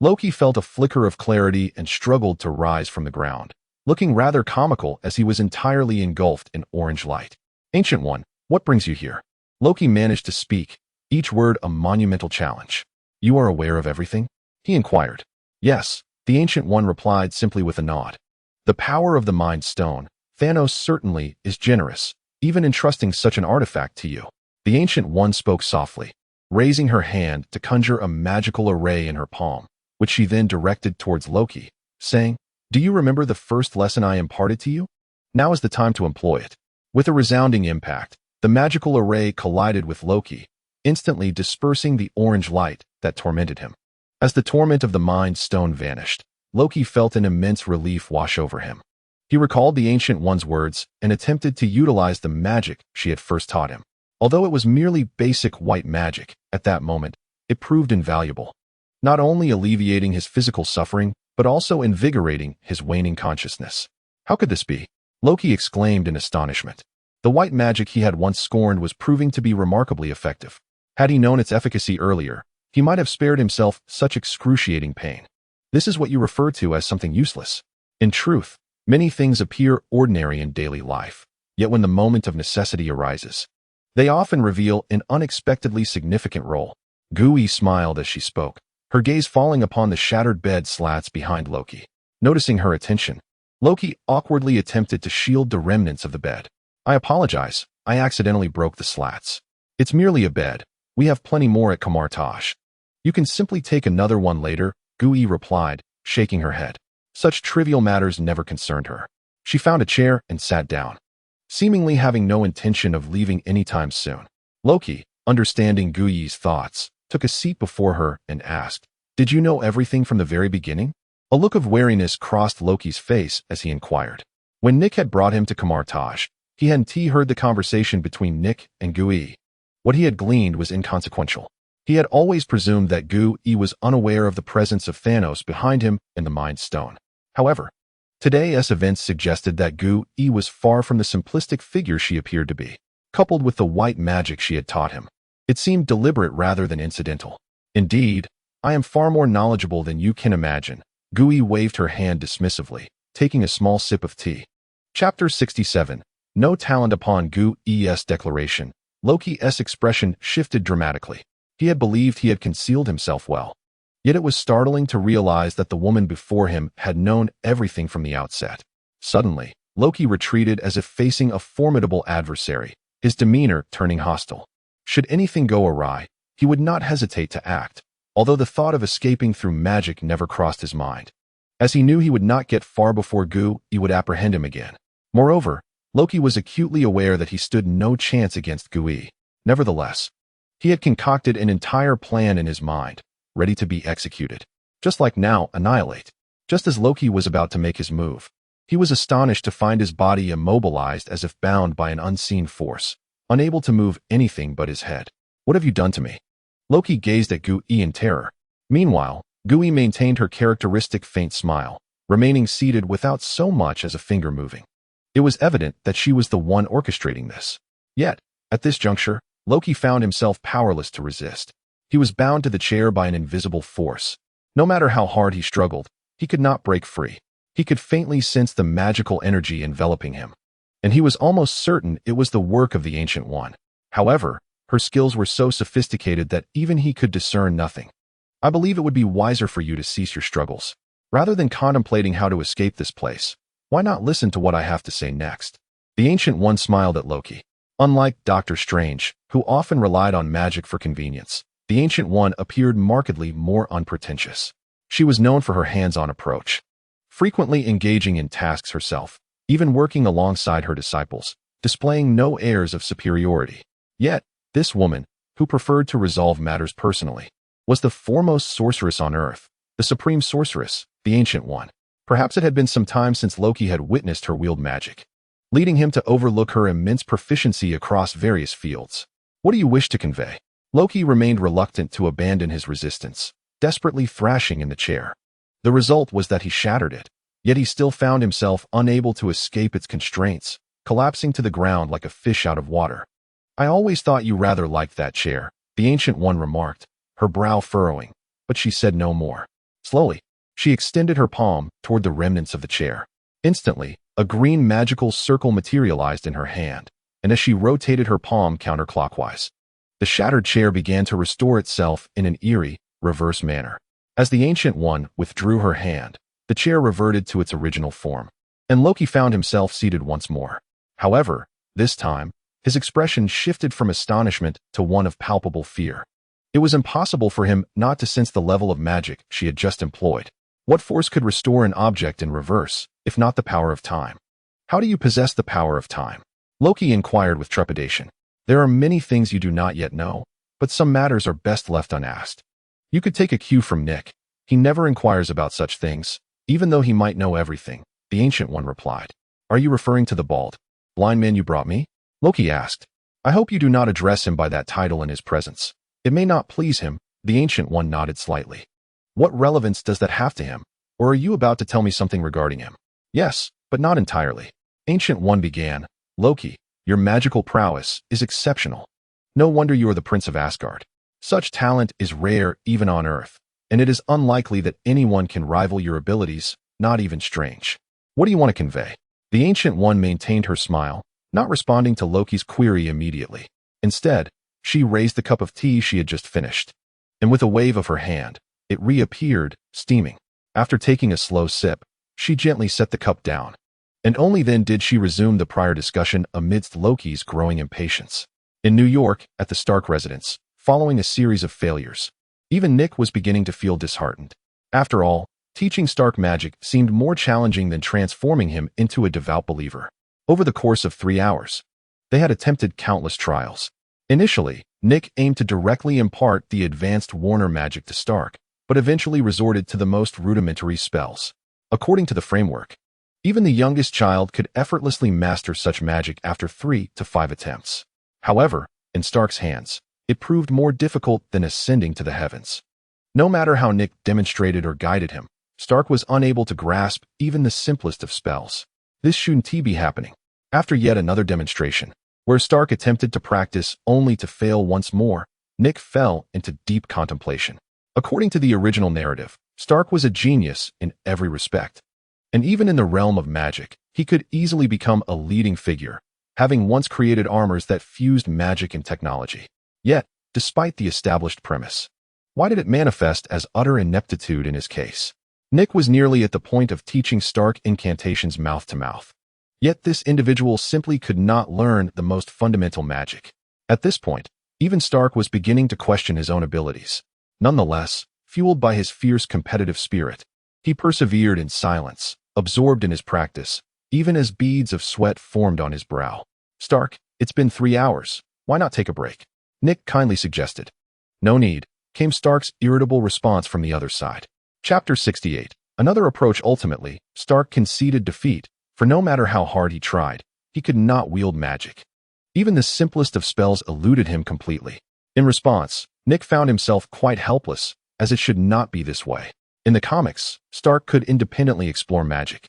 Loki felt a flicker of clarity and struggled to rise from the ground, looking rather comical as he was entirely engulfed in orange light. Ancient One, what brings you here? Loki managed to speak, each word a monumental challenge. You are aware of everything? He inquired. Yes, the Ancient One replied simply with a nod. The power of the Mind Stone, Thanos certainly is generous, even entrusting such an artifact to you. The Ancient One spoke softly, raising her hand to conjure a magical array in her palm, which she then directed towards Loki, saying, Do you remember the first lesson I imparted to you? Now is the time to employ it. With a resounding impact, the magical array collided with Loki, instantly dispersing the orange light that tormented him. As the torment of the Mind Stone vanished, Loki felt an immense relief wash over him. He recalled the Ancient One's words and attempted to utilize the magic she had first taught him. Although it was merely basic white magic, at that moment, it proved invaluable, not only alleviating his physical suffering, but also invigorating his waning consciousness. How could this be? Loki exclaimed in astonishment. The white magic he had once scorned was proving to be remarkably effective. Had he known its efficacy earlier, he might have spared himself such excruciating pain. This is what you refer to as something useless. In truth, many things appear ordinary in daily life, yet when the moment of necessity arises, they often reveal an unexpectedly significant role. Gui smiled as she spoke, her gaze falling upon the shattered bed slats behind Loki. Noticing her attention, Loki awkwardly attempted to shield the remnants of the bed. I apologize, I accidentally broke the slats. It's merely a bed. We have plenty more at Kamartaj. You can simply take another one later, Gui replied, shaking her head. Such trivial matters never concerned her. She found a chair and sat down, seemingly having no intention of leaving anytime soon. Loki, understanding Gui's thoughts, took a seat before her and asked, "Did you know everything from the very beginning?" A look of wariness crossed Loki's face as he inquired. When Nick had brought him to Kamartaj, he hadn't heard the conversation between Nick and Gui. What he had gleaned was inconsequential. He had always presumed that Gui was unaware of the presence of Thanos behind him in the Mind Stone. However, today's events suggested that Gui was far from the simplistic figure she appeared to be. Coupled with the white magic she had taught him, it seemed deliberate rather than incidental. Indeed, I am far more knowledgeable than you can imagine. Gui waved her hand dismissively, taking a small sip of tea. Chapter 67. No talent. Upon Gui's declaration, Loki's expression shifted dramatically. He had believed he had concealed himself well. Yet it was startling to realize that the woman before him had known everything from the outset. Suddenly, Loki retreated as if facing a formidable adversary, his demeanor turning hostile. Should anything go awry, he would not hesitate to act, although the thought of escaping through magic never crossed his mind, as he knew he would not get far before Gui would apprehend him again. Moreover, Loki was acutely aware that he stood no chance against Gui. Nevertheless, he had concocted an entire plan in his mind, ready to be executed. Just like now, annihilate. Just as Loki was about to make his move, he was astonished to find his body immobilized as if bound by an unseen force, unable to move anything but his head. "What have you done to me?" Loki gazed at Gui in terror. Meanwhile, Gui maintained her characteristic faint smile, remaining seated without so much as a finger moving. It was evident that she was the one orchestrating this. Yet, at this juncture, Loki found himself powerless to resist. He was bound to the chair by an invisible force. No matter how hard he struggled, he could not break free. He could faintly sense the magical energy enveloping him, and he was almost certain it was the work of the Ancient One. However, her skills were so sophisticated that even he could discern nothing. "I believe it would be wiser for you to cease your struggles. Rather than contemplating how to escape this place, why not listen to what I have to say next?" The Ancient One smiled at Loki. Unlike Doctor Strange, who often relied on magic for convenience, the Ancient One appeared markedly more unpretentious. She was known for her hands-on approach, frequently engaging in tasks herself, even working alongside her disciples, displaying no airs of superiority. Yet, this woman, who preferred to resolve matters personally, was the foremost sorceress on Earth, the supreme sorceress, the Ancient One. Perhaps it had been some time since Loki had witnessed her wield magic, leading him to overlook her immense proficiency across various fields. "What do you wish to convey?" Loki remained reluctant to abandon his resistance, desperately thrashing in the chair. The result was that he shattered it, yet he still found himself unable to escape its constraints, collapsing to the ground like a fish out of water. "I always thought you rather liked that chair," the Ancient One remarked, her brow furrowing, but she said no more. Slowly, she extended her palm toward the remnants of the chair. Instantly, a green magical circle materialized in her hand, and as she rotated her palm counterclockwise, the shattered chair began to restore itself in an eerie, reverse manner. As the Ancient One withdrew her hand, the chair reverted to its original form, and Loki found himself seated once more. However, this time, his expression shifted from astonishment to one of palpable fear. It was impossible for him not to sense the level of magic she had just employed. What force could restore an object in reverse, if not the power of time? "How do you possess the power of time?" Loki inquired with trepidation. "There are many things you do not yet know, but some matters are best left unasked. You could take a cue from Nick. He never inquires about such things, even though he might know everything," the Ancient One replied. "Are you referring to the bald, blind man you brought me?" Loki asked. "I hope you do not address him by that title in his presence. It may not please him." The Ancient One nodded slightly. "What relevance does that have to him? Or are you about to tell me something regarding him?" "Yes, but not entirely." Ancient One began. "Loki, your magical prowess is exceptional. No wonder you are the Prince of Asgard. Such talent is rare even on Earth, and it is unlikely that anyone can rival your abilities, not even Strange. What do you want to convey?" The Ancient One maintained her smile, not responding to Loki's query immediately. Instead, she raised the cup of tea she had just finished, and with a wave of her hand, it reappeared, steaming. After taking a slow sip, she gently set the cup down. And only then did she resume the prior discussion amidst Loki's growing impatience. In New York, at the Stark residence, following a series of failures, even Nick was beginning to feel disheartened. After all, teaching Stark magic seemed more challenging than transforming him into a devout believer. Over the course of 3 hours, they had attempted countless trials. Initially, Nick aimed to directly impart the advanced Warner magic to Stark, but eventually resorted to the most rudimentary spells. According to the framework, even the youngest child could effortlessly master such magic after 3 to 5 attempts. However, in Stark's hands, it proved more difficult than ascending to the heavens. No matter how Nick demonstrated or guided him, Stark was unable to grasp even the simplest of spells. This shouldn't be happening. After yet another demonstration, where Stark attempted to practice only to fail once more, Nick fell into deep contemplation. According to the original narrative, Stark was a genius in every respect. And even in the realm of magic, he could easily become a leading figure, having once created armors that fused magic and technology. Yet, despite the established premise, why did it manifest as utter ineptitude in his case? Nick was nearly at the point of teaching Stark incantations mouth to mouth. Yet this individual simply could not learn the most fundamental magic. At this point, even Stark was beginning to question his own abilities. Nonetheless, fueled by his fierce competitive spirit, he persevered in silence, absorbed in his practice, even as beads of sweat formed on his brow. "Stark, it's been 3 hours. Why not take a break?" Nick kindly suggested. "No need," came Stark's irritable response from the other side. Chapter 68. Another approach. Ultimately, Stark conceded defeat, for no matter how hard he tried, he could not wield magic. Even the simplest of spells eluded him completely. In response, Nick found himself quite helpless, as it should not be this way. In the comics, Stark could independently explore magic,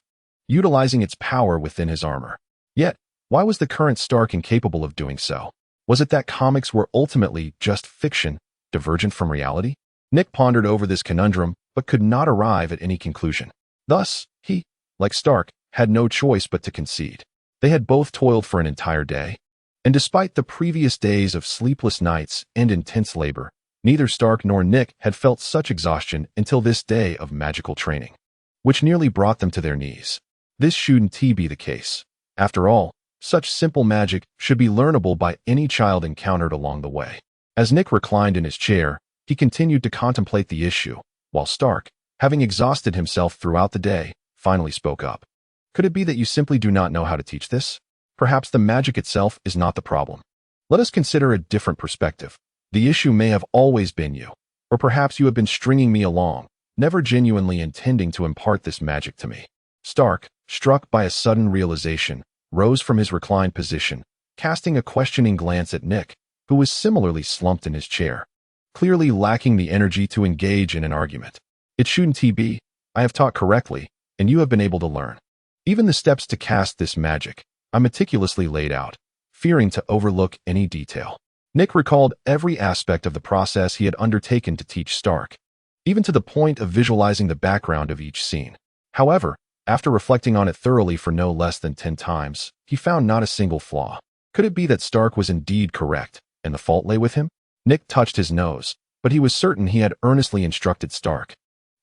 utilizing its power within his armor. Yet, why was the current Stark incapable of doing so? Was it that comics were ultimately just fiction, divergent from reality? Nick pondered over this conundrum, but could not arrive at any conclusion. Thus, he, like Stark, had no choice but to concede. They had both toiled for an entire day, and despite the previous days of sleepless nights and intense labor, neither Stark nor Nick had felt such exhaustion until this day of magical training, which nearly brought them to their knees. This shouldn't be the case. After all, such simple magic should be learnable by any child encountered along the way. As Nick reclined in his chair, he continued to contemplate the issue, while Stark, having exhausted himself throughout the day, finally spoke up. "Could it be that you simply do not know how to teach this? Perhaps the magic itself is not the problem. Let us consider a different perspective. The issue may have always been you, or perhaps you have been stringing me along, never genuinely intending to impart this magic to me." Stark, struck by a sudden realization, rose from his reclined position, casting a questioning glance at Nick, who was similarly slumped in his chair, clearly lacking the energy to engage in an argument. "It shouldn't be. I have taught correctly, and you have been able to learn. Even the steps to cast this magic, I meticulously laid out, fearing to overlook any detail." Nick recalled every aspect of the process he had undertaken to teach Stark, even to the point of visualizing the background of each scene. However, after reflecting on it thoroughly for no less than 10 times, he found not a single flaw. Could it be that Stark was indeed correct, and the fault lay with him? Nick touched his nose, but he was certain he had earnestly instructed Stark.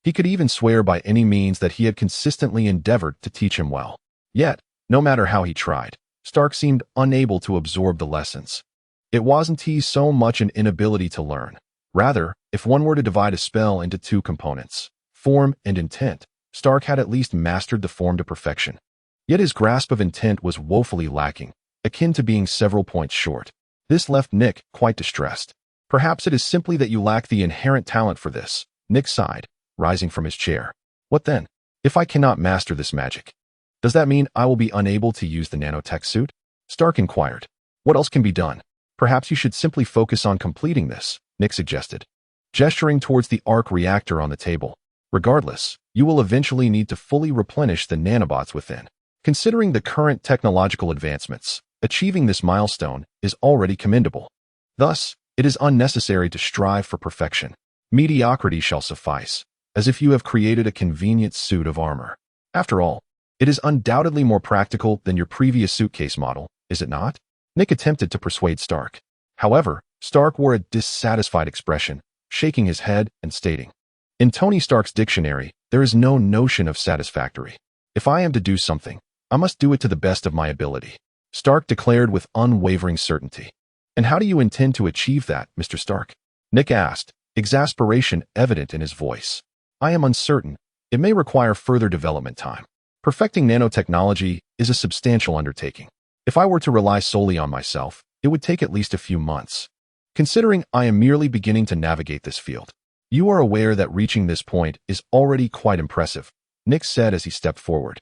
He could even swear by any means that he had consistently endeavored to teach him well. Yet, no matter how he tried, Stark seemed unable to absorb the lessons. It wasn't so much an inability to learn. Rather, if one were to divide a spell into 2 components, form and intent, Stark had at least mastered the form to perfection. Yet his grasp of intent was woefully lacking, akin to being several points short. This left Nick quite distressed. "Perhaps it is simply that you lack the inherent talent for this," Nick sighed, rising from his chair. "What then? If I cannot master this magic, does that mean I will be unable to use the nanotech suit?" Stark inquired. "What else can be done? Perhaps you should simply focus on completing this," Nick suggested, gesturing towards the arc reactor on the table. "Regardless, you will eventually need to fully replenish the nanobots within. Considering the current technological advancements, achieving this milestone is already commendable. Thus, it is unnecessary to strive for perfection. Mediocrity shall suffice, as if you have created a convenient suit of armor. After all, it is undoubtedly more practical than your previous suitcase model, is it not?" Nick attempted to persuade Stark. However, Stark wore a dissatisfied expression, shaking his head and stating, "In Tony Stark's dictionary, there is no notion of satisfactory. If I am to do something, I must do it to the best of my ability, Stark declared with unwavering certainty. And how do you intend to achieve that, Mr. Stark? Nick asked, exasperation evident in his voice. I am uncertain. It may require further development time. Perfecting nanotechnology is a substantial undertaking. If I were to rely solely on myself, it would take at least a few months. Considering I am merely beginning to navigate this field, you are aware that reaching this point is already quite impressive, Nick said as he stepped forward,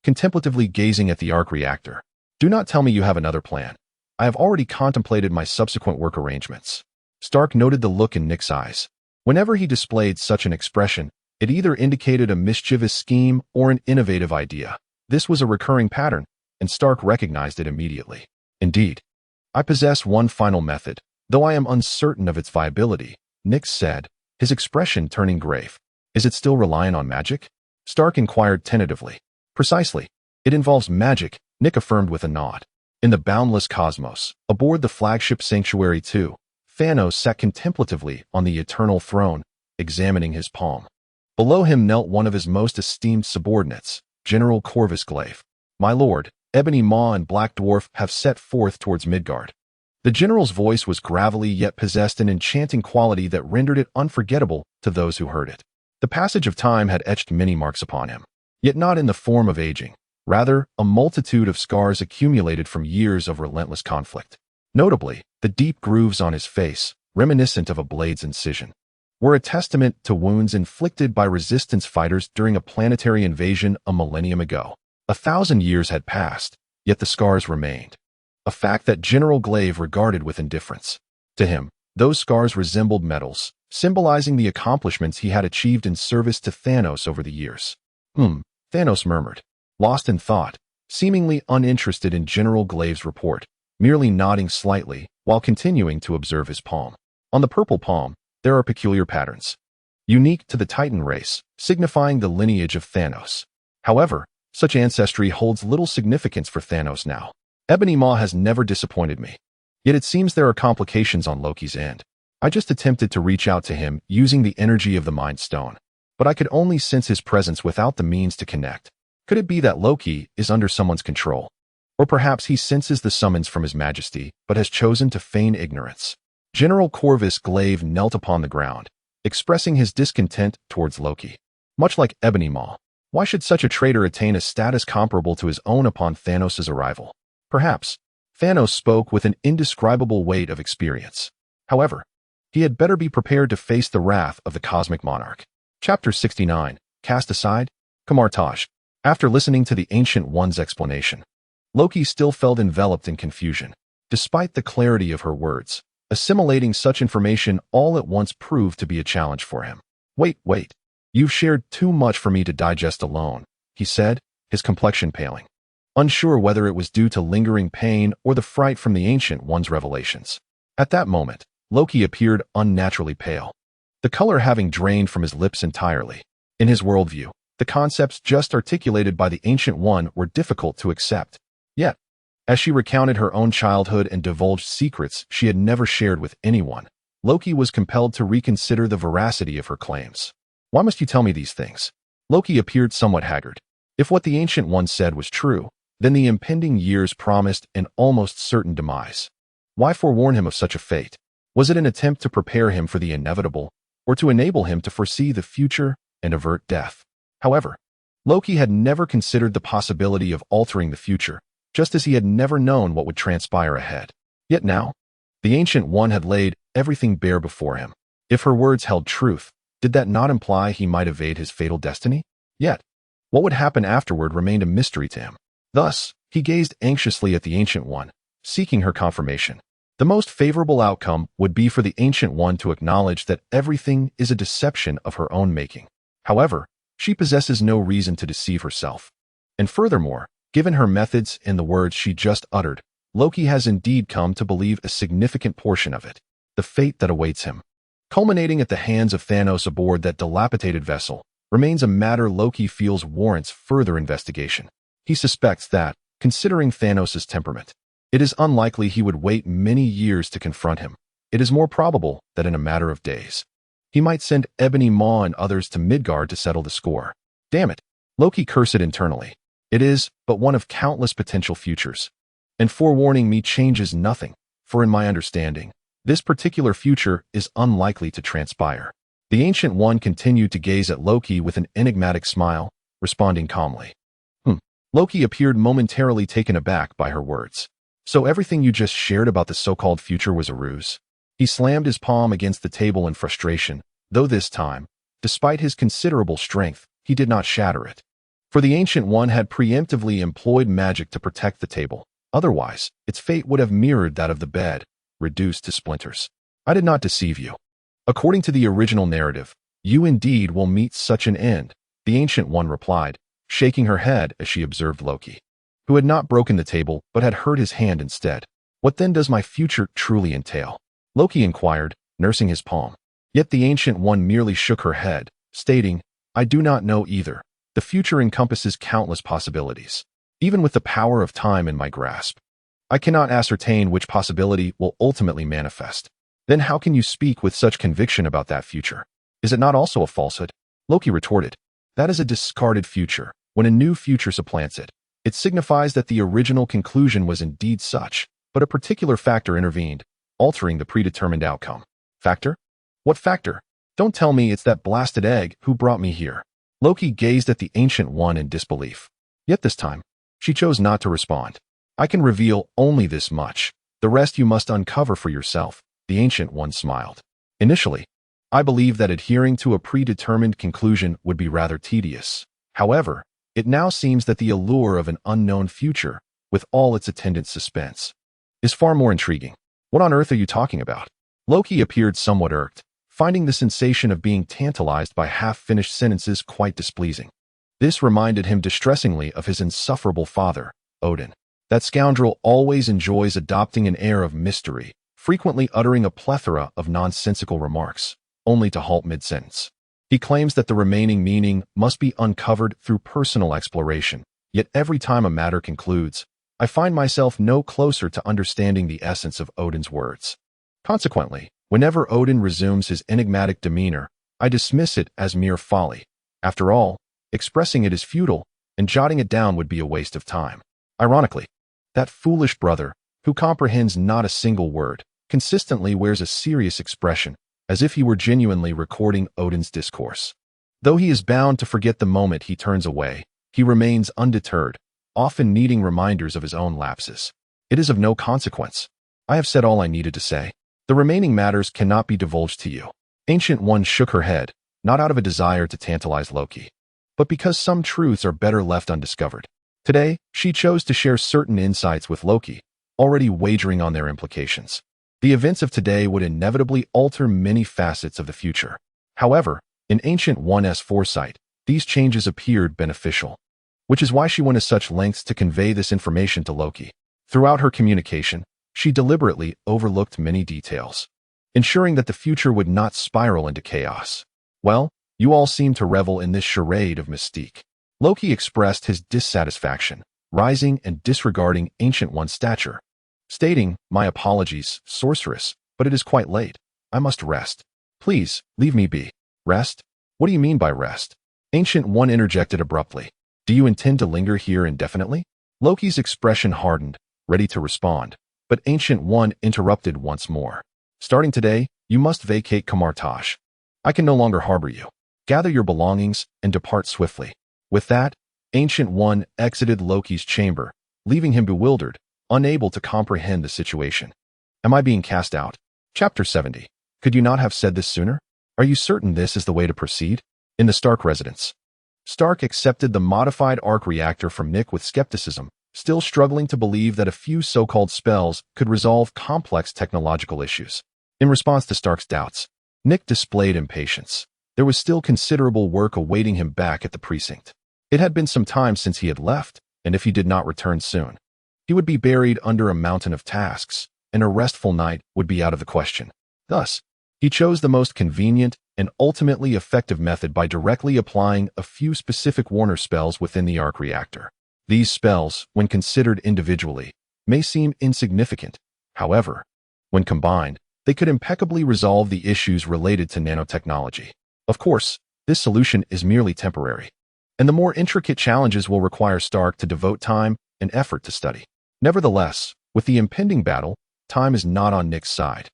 contemplatively gazing at the arc reactor. Do not tell me you have another plan. I have already contemplated my subsequent work arrangements. Stark noted the look in Nick's eyes. Whenever he displayed such an expression, it either indicated a mischievous scheme or an innovative idea. This was a recurring pattern, and Stark recognized it immediately. Indeed, I possess one final method, though I am uncertain of its viability, Nick said, his expression turning grave. Is it still reliant on magic? Stark inquired tentatively. Precisely. It involves magic, Nick affirmed with a nod. In the boundless cosmos, aboard the flagship Sanctuary 2, Thanos sat contemplatively on the eternal throne, examining his palm. Below him knelt one of his most esteemed subordinates, General Corvus Glaive. My lord, Ebony Maw and Black Dwarf have set forth towards Midgard. The general's voice was gravelly yet possessed an enchanting quality that rendered it unforgettable to those who heard it. The passage of time had etched many marks upon him, yet not in the form of aging, rather a multitude of scars accumulated from years of relentless conflict. Notably, the deep grooves on his face, reminiscent of a blade's incision, were a testament to wounds inflicted by resistance fighters during a planetary invasion a millennium ago. 1,000 years had passed, yet the scars remained, a fact that General Glaive regarded with indifference. To him, those scars resembled medals, symbolizing the accomplishments he had achieved in service to Thanos over the years. Thanos murmured, lost in thought, seemingly uninterested in General Glaive's report, merely nodding slightly while continuing to observe his palm. On the purple palm, there are peculiar patterns, unique to the Titan race, signifying the lineage of Thanos. However, such ancestry holds little significance for Thanos now. Ebony Maw has never disappointed me. Yet it seems there are complications on Loki's end. I just attempted to reach out to him using the energy of the Mind Stone, but I could only sense his presence without the means to connect. Could it be that Loki is under someone's control? Or perhaps he senses the summons from his majesty, but has chosen to feign ignorance. General Corvus Glaive knelt upon the ground, expressing his discontent towards Loki. Much like Ebony Maw, why should such a traitor attain a status comparable to his own upon Thanos' arrival? Perhaps Thanos spoke with an indescribable weight of experience. However, he had better be prepared to face the wrath of the cosmic monarch. Chapter 69, Cast Aside, Kamartaj. After listening to the Ancient One's explanation, Loki still felt enveloped in confusion. Despite the clarity of her words, assimilating such information all at once proved to be a challenge for him. Wait. You've shared too much for me to digest alone, he said, his complexion paling, unsure whether it was due to lingering pain or the fright from the Ancient One's revelations. At that moment, Loki appeared unnaturally pale, the color having drained from his lips entirely. In his worldview, the concepts just articulated by the Ancient One were difficult to accept. Yet, as she recounted her own childhood and divulged secrets she had never shared with anyone, Loki was compelled to reconsider the veracity of her claims. Why must you tell me these things? Loki appeared somewhat haggard. If what the Ancient One said was true, then the impending years promised an almost certain demise. Why forewarn him of such a fate? Was it an attempt to prepare him for the inevitable, or to enable him to foresee the future and avert death? However, Loki had never considered the possibility of altering the future, just as he had never known what would transpire ahead. Yet now, the Ancient One had laid everything bare before him. If her words held truth, did that not imply he might evade his fatal destiny? Yet, what would happen afterward remained a mystery to him. Thus, he gazed anxiously at the Ancient One, seeking her confirmation. The most favorable outcome would be for the Ancient One to acknowledge that everything is a deception of her own making. However, she possesses no reason to deceive herself. And furthermore, given her methods and the words she just uttered, Loki has indeed come to believe a significant portion of it. The fate that awaits him, culminating at the hands of Thanos aboard that dilapidated vessel, remains a matter Loki feels warrants further investigation. He suspects that, considering Thanos' temperament, it is unlikely he would wait many years to confront him. It is more probable that in a matter of days, he might send Ebony Maw and others to Midgard to settle the score. Damn it, Loki cursed internally. It is but one of countless potential futures. And forewarning me changes nothing, for in my understanding, this particular future is unlikely to transpire. The Ancient One continued to gaze at Loki with an enigmatic smile, responding calmly. Loki appeared momentarily taken aback by her words. So everything you just shared about the so-called future was a ruse? He slammed his palm against the table in frustration, though this time, despite his considerable strength, he did not shatter it. For the Ancient One had preemptively employed magic to protect the table. Otherwise, its fate would have mirrored that of the bed, reduced to splinters. I did not deceive you. According to the original narrative, you indeed will meet such an end, the Ancient One replied, shaking her head as she observed Loki, who had not broken the table but had hurt his hand instead. What then does my future truly entail? Loki inquired, nursing his palm. Yet the Ancient One merely shook her head, stating, I do not know either. The future encompasses countless possibilities. Even with the power of time in my grasp, I cannot ascertain which possibility will ultimately manifest. Then how can you speak with such conviction about that future? Is it not also a falsehood? Loki retorted, that is a discarded future. When a new future supplants it, it signifies that the original conclusion was indeed such, but a particular factor intervened, altering the predetermined outcome. Factor? What factor? Don't tell me it's that blasted egg who brought me here. Loki gazed at the Ancient One in disbelief. Yet this time, she chose not to respond. I can reveal only this much. The rest you must uncover for yourself, the Ancient One smiled. Initially, I believed that adhering to a predetermined conclusion would be rather tedious. However, it now seems that the allure of an unknown future, with all its attendant suspense, is far more intriguing. What on earth are you talking about? Loki appeared somewhat irked, finding the sensation of being tantalized by half-finished sentences quite displeasing. This reminded him distressingly of his insufferable father, Odin. That scoundrel always enjoys adopting an air of mystery, frequently uttering a plethora of nonsensical remarks, only to halt mid-sentence. He claims that the remaining meaning must be uncovered through personal exploration, yet every time a matter concludes, I find myself no closer to understanding the essence of Odin's words. Consequently, whenever Odin resumes his enigmatic demeanor, I dismiss it as mere folly. After all, expressing it is futile, and jotting it down would be a waste of time. Ironically, that foolish brother, who comprehends not a single word, consistently wears a serious expression, as if he were genuinely recording Odin's discourse. Though he is bound to forget the moment he turns away, he remains undeterred, often needing reminders of his own lapses. It is of no consequence. I have said all I needed to say. The remaining matters cannot be divulged to you. Ancient One shook her head, not out of a desire to tantalize Loki, but because some truths are better left undiscovered. Today, she chose to share certain insights with Loki, already wagering on their implications. The events of today would inevitably alter many facets of the future. However, in Ancient One's foresight, these changes appeared beneficial, which is why she went to such lengths to convey this information to Loki. Throughout her communication, she deliberately overlooked many details, ensuring that the future would not spiral into chaos. Well, you all seem to revel in this charade of mystique. Loki expressed his dissatisfaction, rising and disregarding Ancient One's stature, stating, my apologies, sorceress, but it is quite late. I must rest. Please, leave me be. Rest? What do you mean by rest? Ancient One interjected abruptly. Do you intend to linger here indefinitely? Loki's expression hardened, ready to respond, but Ancient One interrupted once more. Starting today, you must vacate Kamartaj. I can no longer harbor you. Gather your belongings and depart swiftly. With that, Ancient One exited Loki's chamber, leaving him bewildered, unable to comprehend the situation. Am I being cast out? Chapter 70. Could you not have said this sooner? Are you certain this is the way to proceed? In the Stark residence, Stark accepted the modified arc reactor from Nick with skepticism, still struggling to believe that a few so-called spells could resolve complex technological issues. In response to Stark's doubts, Nick displayed impatience. There was still considerable work awaiting him back at the precinct. It had been some time since he had left, and if he did not return soon, he would be buried under a mountain of tasks, and a restful night would be out of the question. Thus, he chose the most convenient and ultimately effective method by directly applying a few specific Warner spells within the arc reactor. These spells, when considered individually, may seem insignificant. However, when combined, they could impeccably resolve the issues related to nanotechnology. Of course, this solution is merely temporary. and the more intricate challenges will require Stark to devote time and effort to study. Nevertheless, with the impending battle, time is not on Nick's side,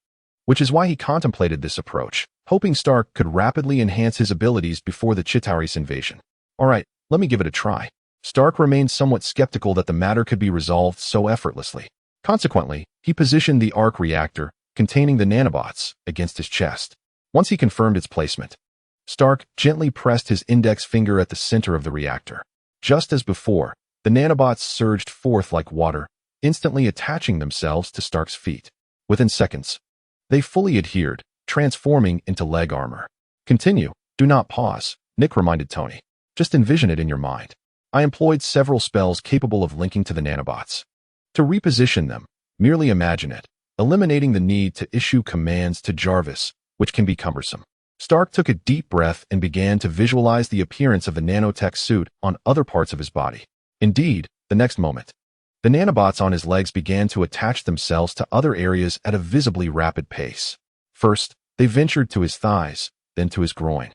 which is why he contemplated this approach, hoping Stark could rapidly enhance his abilities before the Chitauri's invasion. All right, let me give it a try. Stark remained somewhat skeptical that the matter could be resolved so effortlessly. Consequently, he positioned the arc reactor, containing the nanobots, against his chest. Once he confirmed its placement, Stark gently pressed his index finger at the center of the reactor. Just as before, the nanobots surged forth like water, instantly attaching themselves to Stark's feet. Within seconds, they fully adhered, transforming into leg armor. Continue, do not pause, Nick reminded Tony. Just envision it in your mind. I employed several spells capable of linking to the nanobots. To reposition them, merely imagine it, eliminating the need to issue commands to Jarvis, which can be cumbersome. Stark took a deep breath and began to visualize the appearance of the nanotech suit on other parts of his body. Indeed, the next moment, the nanobots on his legs began to attach themselves to other areas at a visibly rapid pace. First, they ventured to his thighs, then to his groin,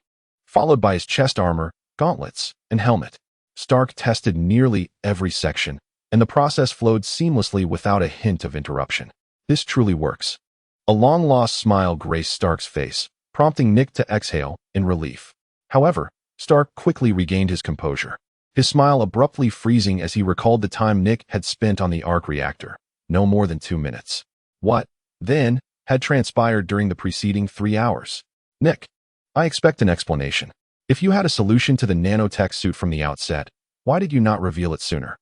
followed by his chest armor, gauntlets, and helmet. Stark tested nearly every section, and the process flowed seamlessly without a hint of interruption. This truly works. A long-lost smile graced Stark's face, prompting Nick to exhale in relief. However, Stark quickly regained his composure, his smile abruptly freezing as he recalled the time Nick had spent on the arc reactor, no more than 2 minutes. What, then, had transpired during the preceding 3 hours? Nick, I expect an explanation. If you had a solution to the nanotech suit from the outset, why did you not reveal it sooner?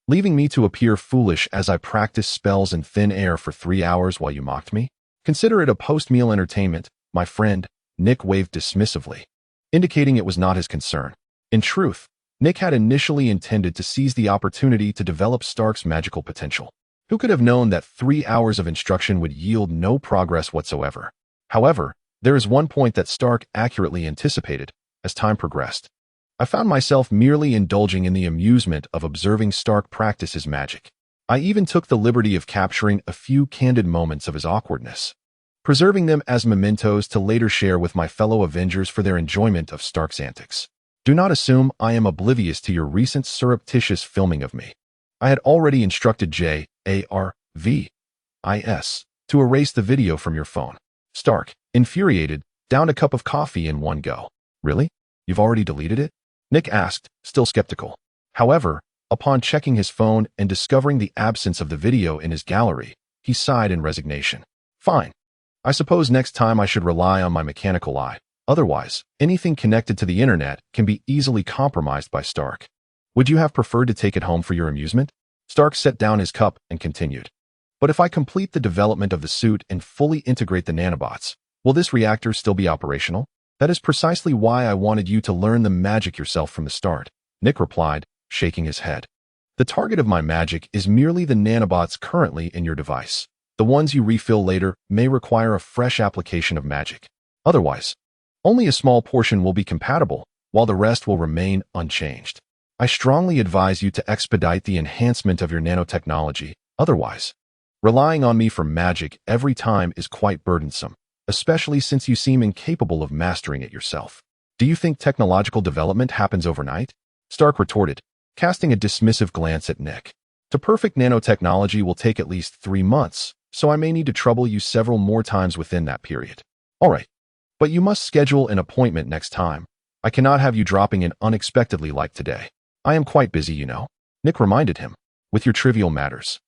Leaving me to appear foolish as I practiced spells in thin air for 3 hours while you mocked me? Consider it a post-meal entertainment, my friend, Nick waved dismissively, indicating it was not his concern. In truth, Nick had initially intended to seize the opportunity to develop Stark's magical potential. Who could have known that 3 hours of instruction would yield no progress whatsoever? However, there is one point that Stark accurately anticipated. As time progressed, I found myself merely indulging in the amusement of observing Stark practice his magic. I even took the liberty of capturing a few candid moments of his awkwardness, preserving them as mementos to later share with my fellow Avengers for their enjoyment of Stark's antics. Do not assume I am oblivious to your recent surreptitious filming of me. I had already instructed Jarvis to erase the video from your phone. Stark, infuriated, downed a cup of coffee in one go. Really? You've already deleted it? Nick asked, still skeptical. However, upon checking his phone and discovering the absence of the video in his gallery, he sighed in resignation. Fine. I suppose next time I should rely on my mechanical eye. Otherwise, anything connected to the internet can be easily compromised by Stark. Would you have preferred to take it home for your amusement? Stark set down his cup and continued. But if I complete the development of the suit and fully integrate the nanobots, will this reactor still be operational? That is precisely why I wanted you to learn the magic yourself from the start, Nick replied, shaking his head. The target of my magic is merely the nanobots currently in your device. The ones you refill later may require a fresh application of magic. Otherwise, only a small portion will be compatible, while the rest will remain unchanged. I strongly advise you to expedite the enhancement of your nanotechnology. Otherwise, relying on me for magic every time is quite burdensome, especially since you seem incapable of mastering it yourself. Do you think technological development happens overnight? Stark retorted, casting a dismissive glance at Nick. To perfect nanotechnology will take at least 3 months, so I may need to trouble you several more times within that period. All right, but you must schedule an appointment next time. I cannot have you dropping in unexpectedly like today. I am quite busy, you know, Nick reminded him, with your trivial matters.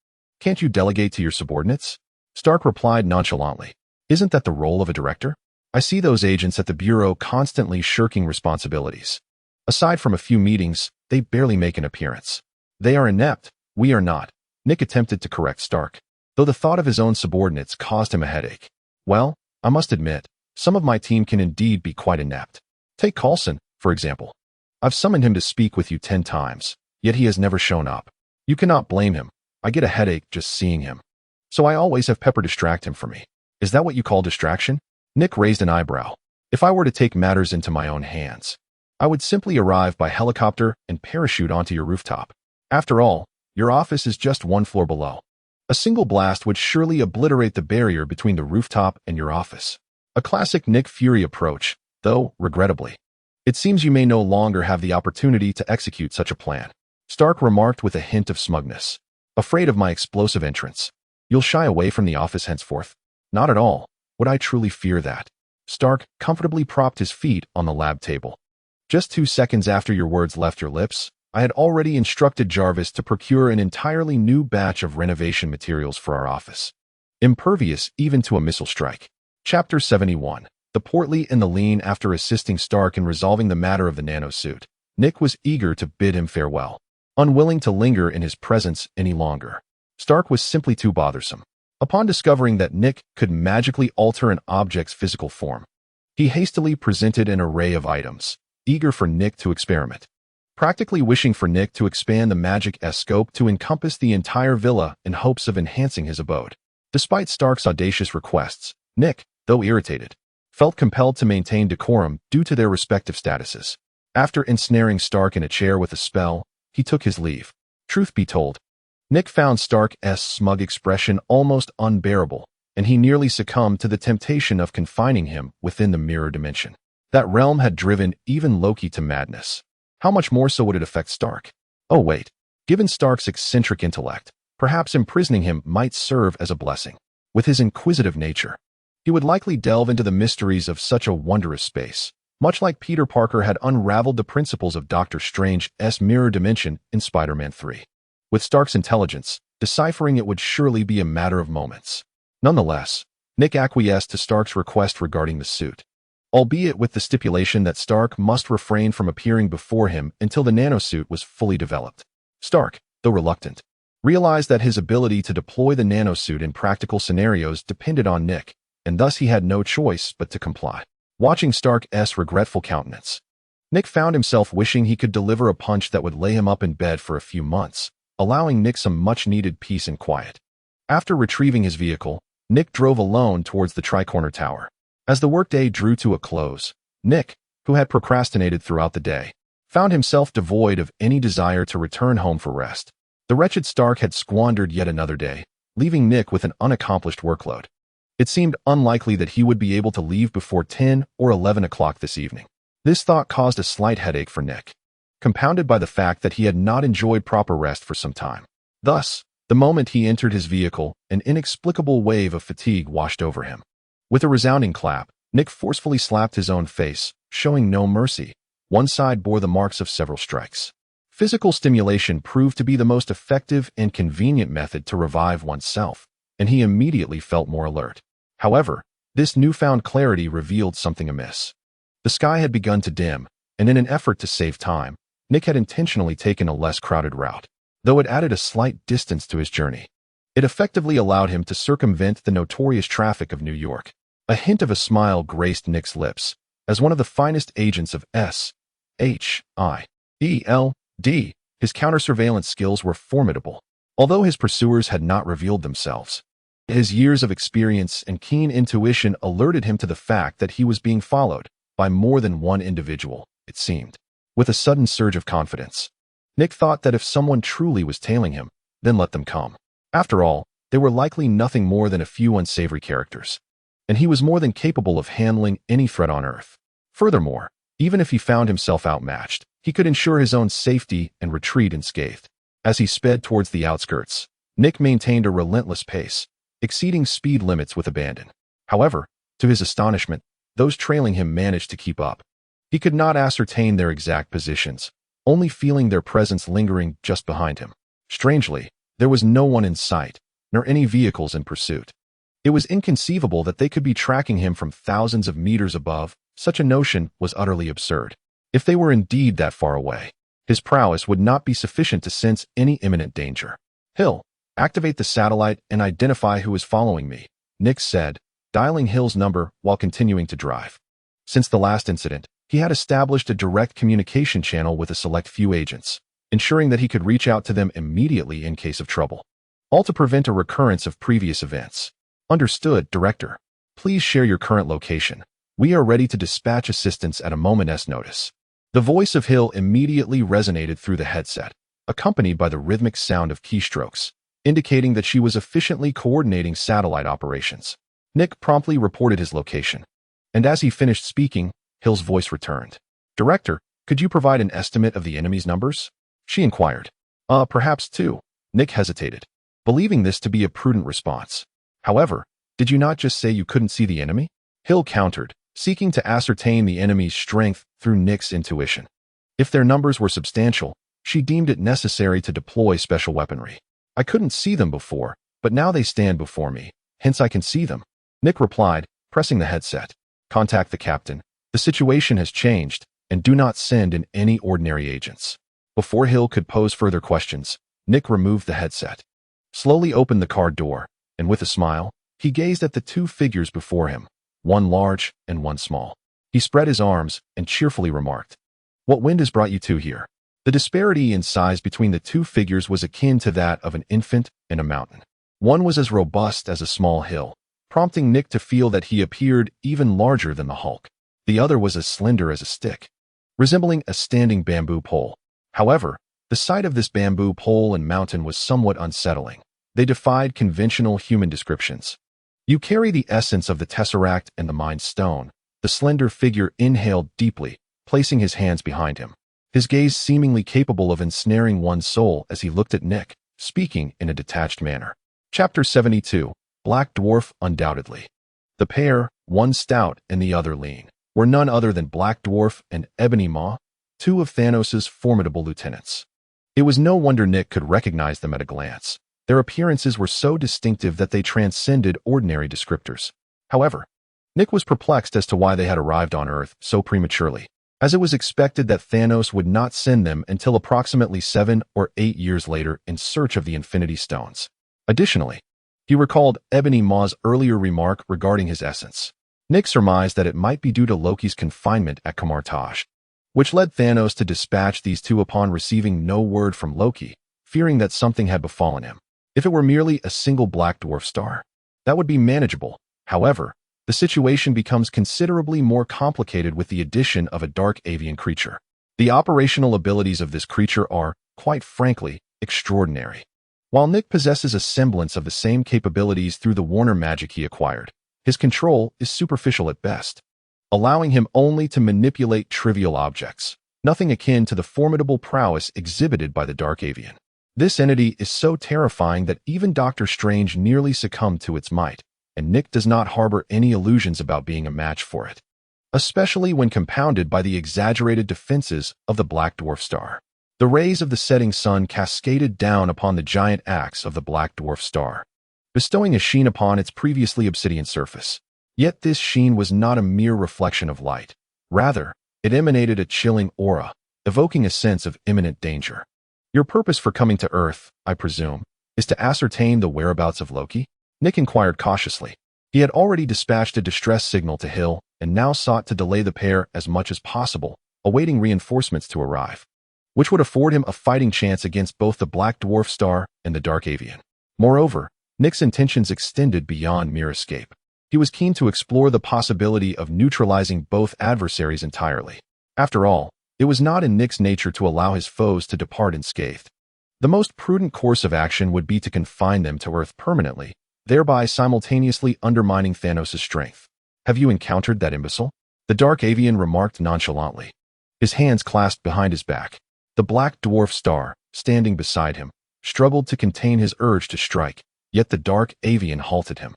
Can't you delegate to your subordinates? Stark replied nonchalantly. Isn't that the role of a director? I see those agents at the bureau constantly shirking responsibilities. Aside from a few meetings, they barely make an appearance. They are inept, we are not. Nick attempted to correct Stark, though the thought of his own subordinates caused him a headache. Well, I must admit, some of my team can indeed be quite inept. Take Coulson, for example. I've summoned him to speak with you 10 times, yet he has never shown up. You cannot blame him. I get a headache just seeing him. So I always have Pepper distract him for me. Is that what you call distraction? Nick raised an eyebrow. If I were to take matters into my own hands, I would simply arrive by helicopter and parachute onto your rooftop. After all, your office is just 1 floor below. A single blast would surely obliterate the barrier between the rooftop and your office. A classic Nick Fury approach, though, regrettably, It seems you may no longer have the opportunity to execute such a plan, Stark remarked with a hint of smugness. Afraid of my explosive entrance? You'll shy away from the office henceforth? Not at all. Would I truly fear that? Stark comfortably propped his feet on the lab table. Just 2 seconds after your words left your lips, I had already instructed Jarvis to procure an entirely new batch of renovation materials for our office, impervious even to a missile strike. Chapter 71. The portly and the lean. After assisting Stark in resolving the matter of the nanosuit, Nick was eager to bid him farewell, unwilling to linger in his presence any longer. Stark was simply too bothersome. Upon discovering that Nick could magically alter an object's physical form, he hastily presented an array of items, eager for Nick to experiment, practically wishing for Nick to expand the magic scope to encompass the entire villa in hopes of enhancing his abode. Despite Stark's audacious requests, Nick, though irritated, felt compelled to maintain decorum due to their respective statuses. After ensnaring Stark in a chair with a spell, he took his leave. Truth be told, Nick found Stark's smug expression almost unbearable, and he nearly succumbed to the temptation of confining him within the mirror dimension. That realm had driven even Loki to madness. How much more so would it affect Stark? Oh wait, given Stark's eccentric intellect, perhaps imprisoning him might serve as a blessing. With his inquisitive nature, he would likely delve into the mysteries of such a wondrous space, much like Peter Parker had unraveled the principles of Doctor Strange's mirror dimension in Spider-Man 3. With Stark's intelligence, deciphering it would surely be a matter of moments. Nonetheless, Nick acquiesced to Stark's request regarding the suit, albeit with the stipulation that Stark must refrain from appearing before him until the nanosuit was fully developed. Stark, though reluctant, realized that his ability to deploy the nanosuit in practical scenarios depended on Nick, and thus he had no choice but to comply. Watching Stark's regretful countenance, Nick found himself wishing he could deliver a punch that would lay him up in bed for a few months, allowing Nick some much-needed peace and quiet. After retrieving his vehicle, Nick drove alone towards the Tricorner Tower. As the workday drew to a close, Nick, who had procrastinated throughout the day, found himself devoid of any desire to return home for rest. The wretched Stark had squandered yet another day, leaving Nick with an unaccomplished workload. It seemed unlikely that he would be able to leave before 10 or 11 o'clock this evening. This thought caused a slight headache for Nick, compounded by the fact that he had not enjoyed proper rest for some time. Thus, the moment he entered his vehicle, an inexplicable wave of fatigue washed over him. With a resounding clap, Nick forcefully slapped his own face, showing no mercy. One side bore the marks of several strikes. Physical stimulation proved to be the most effective and convenient method to revive oneself, and he immediately felt more alert. However, this newfound clarity revealed something amiss. The sky had begun to dim, and in an effort to save time, Nick had intentionally taken a less crowded route. Though it added a slight distance to his journey, it effectively allowed him to circumvent the notorious traffic of New York. A hint of a smile graced Nick's lips, as one of the finest agents of SHIELD, his counter-surveillance skills were formidable. Although his pursuers had not revealed themselves, his years of experience and keen intuition alerted him to the fact that he was being followed by more than one individual, it seemed. With a sudden surge of confidence, Nick thought that if someone truly was tailing him, then let them come. After all, they were likely nothing more than a few unsavory characters, and he was more than capable of handling any threat on Earth. Furthermore, even if he found himself outmatched, he could ensure his own safety and retreat unscathed. As he sped towards the outskirts, Nick maintained a relentless pace, exceeding speed limits with abandon. However, to his astonishment, those trailing him managed to keep up. He could not ascertain their exact positions, only feeling their presence lingering just behind him. Strangely, there was no one in sight, nor any vehicles in pursuit. It was inconceivable that they could be tracking him from thousands of meters above. Such a notion was utterly absurd. If they were indeed that far away, his prowess would not be sufficient to sense any imminent danger. Hill, activate the satellite and identify who is following me, Nick said, dialing Hill's number while continuing to drive. Since the last incident, he had established a direct communication channel with a select few agents, ensuring that he could reach out to them immediately in case of trouble, all to prevent a recurrence of previous events. Understood, Director. Please share your current location. We are ready to dispatch assistance at a moment's notice. The voice of Hill immediately resonated through the headset, accompanied by the rhythmic sound of keystrokes, indicating that she was efficiently coordinating satellite operations. Nick promptly reported his location, and as he finished speaking, Hill's voice returned. Director, could you provide an estimate of the enemy's numbers? She inquired. Perhaps two. Nick hesitated, believing this to be a prudent response. However, did you not just say you couldn't see the enemy? Hill countered, seeking to ascertain the enemy's strength through Nick's intuition. If their numbers were substantial, she deemed it necessary to deploy special weaponry. I couldn't see them before, but now they stand before me, hence I can see them. Nick replied, pressing the headset. Contact the captain. The situation has changed, and do not send in any ordinary agents. Before Hill could pose further questions, Nick removed the headset, slowly opened the car door, and with a smile, he gazed at the two figures before him, one large and one small. He spread his arms and cheerfully remarked, "What wind has brought you two here?" The disparity in size between the two figures was akin to that of an infant and a mountain. One was as robust as a small hill, prompting Nick to feel that he appeared even larger than the Hulk. The other was as slender as a stick, resembling a standing bamboo pole. However, the sight of this bamboo pole and mountain was somewhat unsettling. They defied conventional human descriptions. "You carry the essence of the Tesseract and the Mind Stone." The slender figure inhaled deeply, placing his hands behind him, his gaze seemingly capable of ensnaring one's soul as he looked at Nick, speaking in a detached manner. Chapter 72. Black Dwarf Undoubtedly. The pair, one stout and the other lean, were none other than Black Dwarf and Ebony Maw, two of Thanos' formidable lieutenants. It was no wonder Nick could recognize them at a glance. Their appearances were so distinctive that they transcended ordinary descriptors. However, Nick was perplexed as to why they had arrived on Earth so prematurely, as it was expected that Thanos would not send them until approximately 7 or 8 years later in search of the Infinity Stones. Additionally, he recalled Ebony Maw's earlier remark regarding his essence. Nick surmised that it might be due to Loki's confinement at Kamartaj, which led Thanos to dispatch these two upon receiving no word from Loki, fearing that something had befallen him. If it were merely a single black dwarf star, that would be manageable. However, the situation becomes considerably more complicated with the addition of a dark avian creature. The operational abilities of this creature are, quite frankly, extraordinary. While Nick possesses a semblance of the same capabilities through the Warner magic he acquired, his control is superficial at best, allowing him only to manipulate trivial objects, nothing akin to the formidable prowess exhibited by the dark avian. This entity is so terrifying that even Doctor Strange nearly succumbed to its might, and Nick does not harbor any illusions about being a match for it, especially when compounded by the exaggerated defenses of the black dwarf star. The rays of the setting sun cascaded down upon the giant axe of the black dwarf star, bestowing a sheen upon its previously obsidian surface. Yet this sheen was not a mere reflection of light. Rather, it emanated a chilling aura, evoking a sense of imminent danger. "Your purpose for coming to Earth, I presume, is to ascertain the whereabouts of Loki?" Nick inquired cautiously. He had already dispatched a distress signal to Hill and now sought to delay the pair as much as possible, awaiting reinforcements to arrive, which would afford him a fighting chance against both the Black Dwarf Star and the Dark Avian. Moreover, Nick's intentions extended beyond mere escape. He was keen to explore the possibility of neutralizing both adversaries entirely. After all, it was not in Nick's nature to allow his foes to depart unscathed. The most prudent course of action would be to confine them to Earth permanently, thereby simultaneously undermining Thanos' strength. "Have you encountered that imbecile?" the Dark Avian remarked nonchalantly, his hands clasped behind his back. The Black Dwarf Star, standing beside him, struggled to contain his urge to strike, yet the Dark Avian halted him.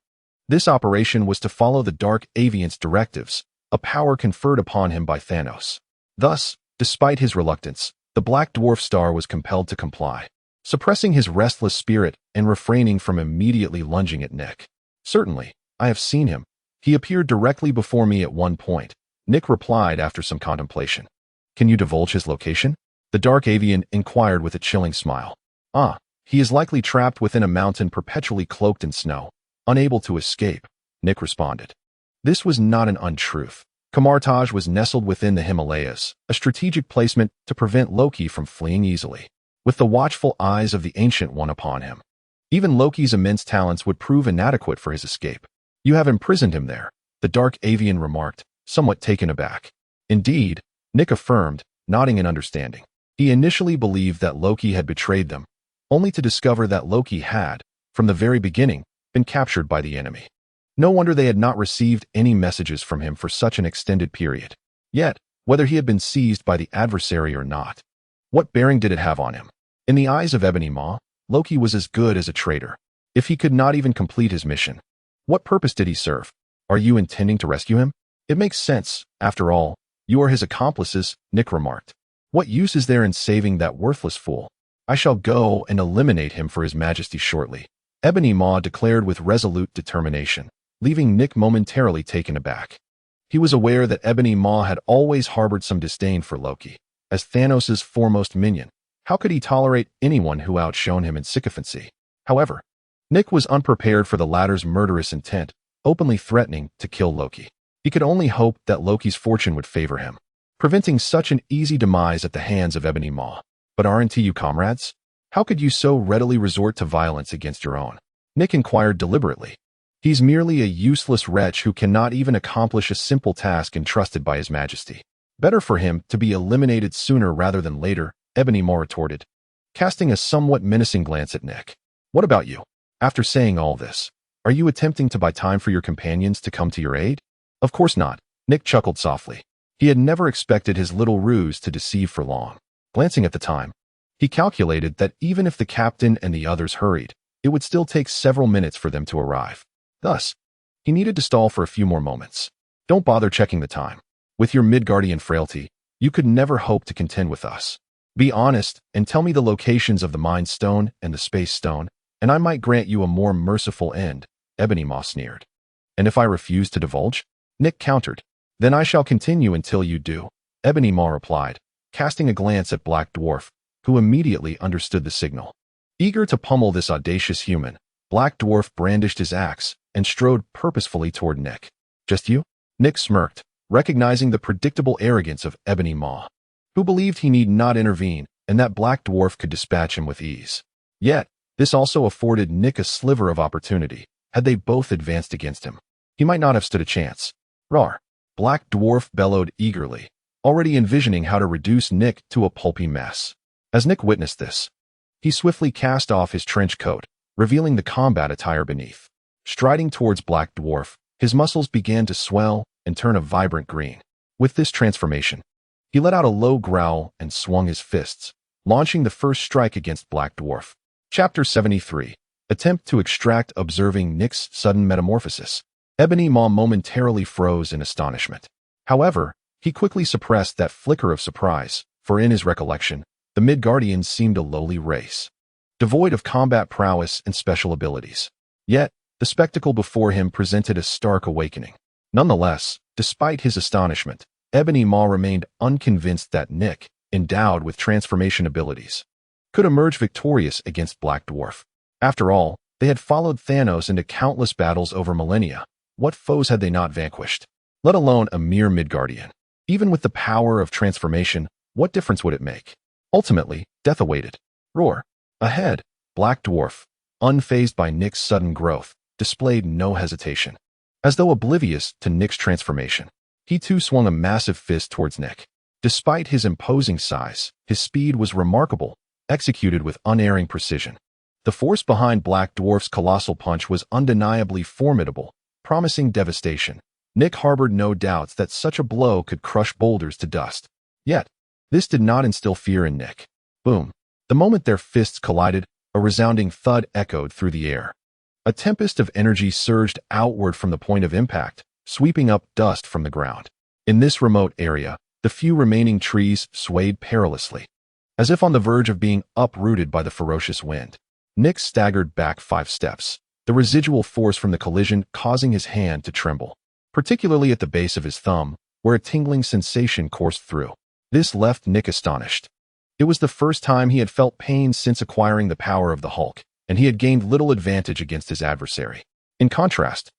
This operation was to follow the Dark Avian's directives, a power conferred upon him by Thanos. Thus, despite his reluctance, the Black Dwarf Star was compelled to comply, suppressing his restless spirit and refraining from immediately lunging at Nick. "Certainly, I have seen him. He appeared directly before me at one point," Nick replied after some contemplation. "Can you divulge his location?" the Dark Avian inquired with a chilling smile. He is likely trapped within a mountain perpetually cloaked in snow, unable to escape," Nick responded. This was not an untruth. Kamartaj was nestled within the Himalayas, a strategic placement to prevent Loki from fleeing easily, with the watchful eyes of the Ancient One upon him. Even Loki's immense talents would prove inadequate for his escape. "You have imprisoned him there," the Dark Avian remarked, somewhat taken aback. "Indeed," Nick affirmed, nodding in understanding. He initially believed that Loki had betrayed them, only to discover that Loki had, from the very beginning, been captured by the enemy. No wonder they had not received any messages from him for such an extended period. Yet, whether he had been seized by the adversary or not. What bearing did it have on him? In the eyes of Ebony Maw, Loki was as good as a traitor. If he could not even complete his mission, what purpose did he serve? Are you intending to rescue him? It makes sense. After all, you are his accomplices, Nick remarked. What use is there in saving that worthless fool? I shall go and eliminate him for his majesty shortly, Ebony Maw declared with resolute determination, leaving Nick momentarily taken aback. He was aware that Ebony Maw had always harbored some disdain for Loki. As Thanos' foremost minion, how could he tolerate anyone who outshone him in sycophancy? However, Nick was unprepared for the latter's murderous intent, openly threatening to kill Loki. He could only hope that Loki's fortune would favor him, preventing such an easy demise at the hands of Ebony Maw. But aren't you comrades? How could you so readily resort to violence against your own? Nick inquired deliberately. He's merely a useless wretch who cannot even accomplish a simple task entrusted by his majesty. Better for him to be eliminated sooner rather than later, Ebony Maw retorted, casting a somewhat menacing glance at Nick. What about you? After saying all this, are you attempting to buy time for your companions to come to your aid? Of course not, Nick chuckled softly. He had never expected his little ruse to deceive for long. Glancing at the time, he calculated that even if the captain and the others hurried, it would still take several minutes for them to arrive. Thus, he needed to stall for a few more moments. Don't bother checking the time. With your Midgardian frailty, you could never hope to contend with us. Be honest and tell me the locations of the Mind Stone and the Space Stone, and I might grant you a more merciful end, Ebony Maw sneered. And if I refuse to divulge? Nick countered. Then I shall continue until you do, Ebony Maw replied, casting a glance at Black Dwarf, who immediately understood the signal. Eager to pummel this audacious human, Black Dwarf brandished his axe and strode purposefully toward Nick. Just you? Nick smirked, recognizing the predictable arrogance of Ebony Maw, who believed he need not intervene and that Black Dwarf could dispatch him with ease. Yet, this also afforded Nick a sliver of opportunity. Had they both advanced against him, he might not have stood a chance. Rawr! Black Dwarf bellowed eagerly, already envisioning how to reduce Nick to a pulpy mess. As Nick witnessed this, he swiftly cast off his trench coat, revealing the combat attire beneath. Striding towards Black Dwarf, his muscles began to swell and turn a vibrant green. With this transformation, he let out a low growl and swung his fists, launching the first strike against Black Dwarf. Chapter 73. Attempt to extract. Observing Nick's sudden metamorphosis, Ebony Maw momentarily froze in astonishment. However, he quickly suppressed that flicker of surprise, for in his recollection, the Midgardians seemed a lowly race, devoid of combat prowess and special abilities. Yet, the spectacle before him presented a stark awakening. Nonetheless, despite his astonishment, Ebony Maw remained unconvinced that Nick, endowed with transformation abilities, could emerge victorious against Black Dwarf. After all, they had followed Thanos into countless battles over millennia. What foes had they not vanquished? Let alone a mere Midgardian. Even with the power of transformation, what difference would it make? Ultimately, death awaited. Roar! Ahead, Black Dwarf, unfazed by Nick's sudden growth, displayed no hesitation. As though oblivious to Nick's transformation, he too swung a massive fist towards Nick. Despite his imposing size, his speed was remarkable, executed with unerring precision. The force behind Black Dwarf's colossal punch was undeniably formidable, promising devastation. Nick harbored no doubts that such a blow could crush boulders to dust. Yet, this did not instill fear in Nick. Boom! The moment their fists collided, a resounding thud echoed through the air. A tempest of energy surged outward from the point of impact, sweeping up dust from the ground. In this remote area, the few remaining trees swayed perilously, as if on the verge of being uprooted by the ferocious wind. Nick staggered back 5 steps, the residual force from the collision causing his hand to tremble, particularly at the base of his thumb, where a tingling sensation coursed through. This left Nick astonished. It was the first time he had felt pain since acquiring the power of the Hulk, and he had gained little advantage against his adversary. In contrast,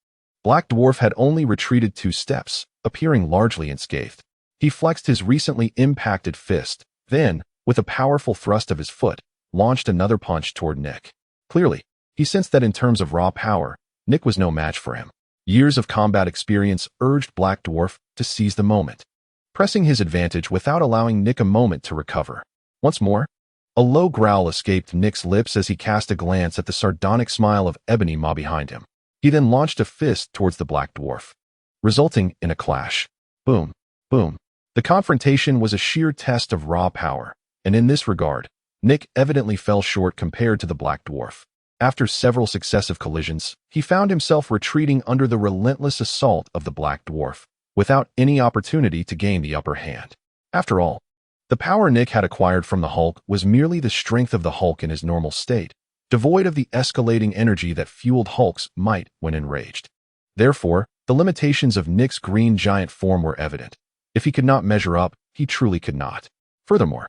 Black Dwarf had only retreated 2 steps, appearing largely unscathed. He flexed his recently impacted fist, then, with a powerful thrust of his foot, launched another punch toward Nick. Clearly, he sensed that in terms of raw power, Nick was no match for him. Years of combat experience urged Black Dwarf to seize the moment, pressing his advantage without allowing Nick a moment to recover. Once more, a low growl escaped Nick's lips as he cast a glance at the sardonic smile of Ebony Maw behind him. He then launched a fist towards the Black Dwarf, resulting in a clash. Boom, boom. The confrontation was a sheer test of raw power, and in this regard, Nick evidently fell short compared to the Black Dwarf. After several successive collisions, he found himself retreating under the relentless assault of the Black Dwarf, without any opportunity to gain the upper hand. After all, the power Nick had acquired from the Hulk was merely the strength of the Hulk in his normal state, devoid of the escalating energy that fueled Hulk's might when enraged. Therefore, the limitations of Nick's green giant form were evident. If he could not measure up, he truly could not. Furthermore,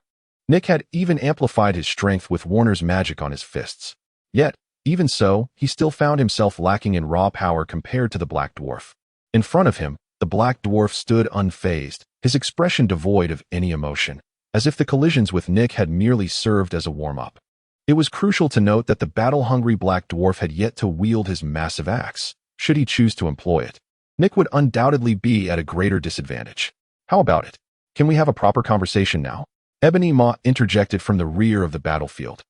Nick had even amplified his strength with Warner's magic on his fists. Yet, even so, he still found himself lacking in raw power compared to the Black Dwarf. In front of him, the Black Dwarf stood unfazed, his expression devoid of any emotion, as if the collisions with Nick had merely served as a warm-up. It was crucial to note that the battle-hungry Black Dwarf had yet to wield his massive axe, should he choose to employ it. Nick would undoubtedly be at a greater disadvantage. How about it? Can we have a proper conversation now? Ebony Maw interjected from the rear of the battlefield,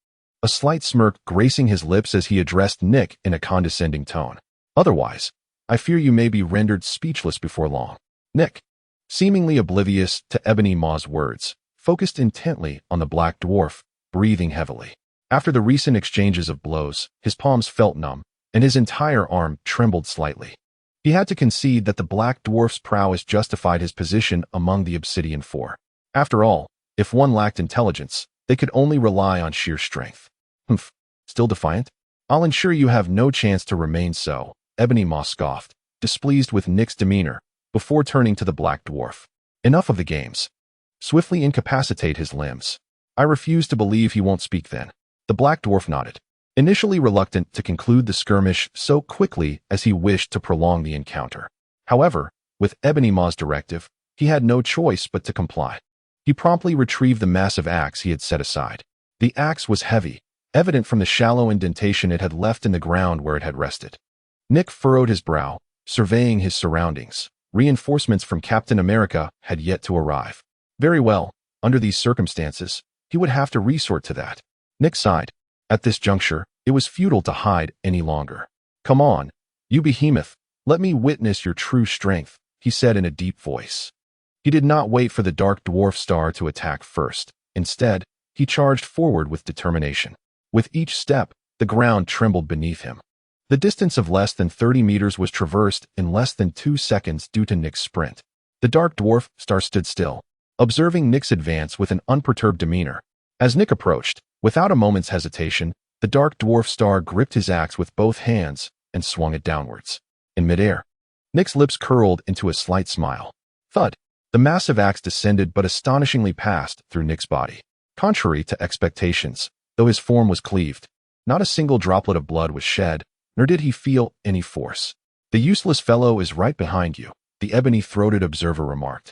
a slight smirk gracing his lips as he addressed Nick in a condescending tone. Otherwise, I fear you may be rendered speechless before long. Nick, seemingly oblivious to Ebony Maw's words, focused intently on the Black Dwarf, breathing heavily. After the recent exchanges of blows, his palms felt numb, and his entire arm trembled slightly. He had to concede that the Black Dwarf's prowess justified his position among the Obsidian Four. After all, if one lacked intelligence, they could only rely on sheer strength. Humph, still defiant? I'll ensure you have no chance to remain so, Ebony Maw scoffed, displeased with Nick's demeanor, before turning to the Black Dwarf. Enough of the games. Swiftly incapacitate his limbs. I refuse to believe he won't speak then. The Black Dwarf nodded, initially reluctant to conclude the skirmish so quickly as he wished to prolong the encounter. However, with Ebony Maw's directive, he had no choice but to comply. He promptly retrieved the massive axe he had set aside. The axe was heavy, evident from the shallow indentation it had left in the ground where it had rested. Nick furrowed his brow, surveying his surroundings. Reinforcements from Captain America had yet to arrive. Very well, under these circumstances, he would have to resort to that. Nick sighed. At this juncture, it was futile to hide any longer. Come on, you behemoth, let me witness your true strength, he said in a deep voice. He did not wait for the Dark Dwarf star to attack first. Instead, he charged forward with determination. With each step, the ground trembled beneath him. The distance of less than 30 meters was traversed in less than 2 seconds due to Nick's sprint. The Dark Dwarf star stood still, observing Nick's advance with an unperturbed demeanor. As Nick approached, without a moment's hesitation, the Dark Dwarf star gripped his axe with both hands and swung it downwards. In midair, Nick's lips curled into a slight smile. Thud! The massive axe descended but astonishingly passed through Nick's body. Contrary to expectations, though his form was cleaved, not a single droplet of blood was shed, nor did he feel any force. The useless fellow is right behind you, the ebony-throated observer remarked,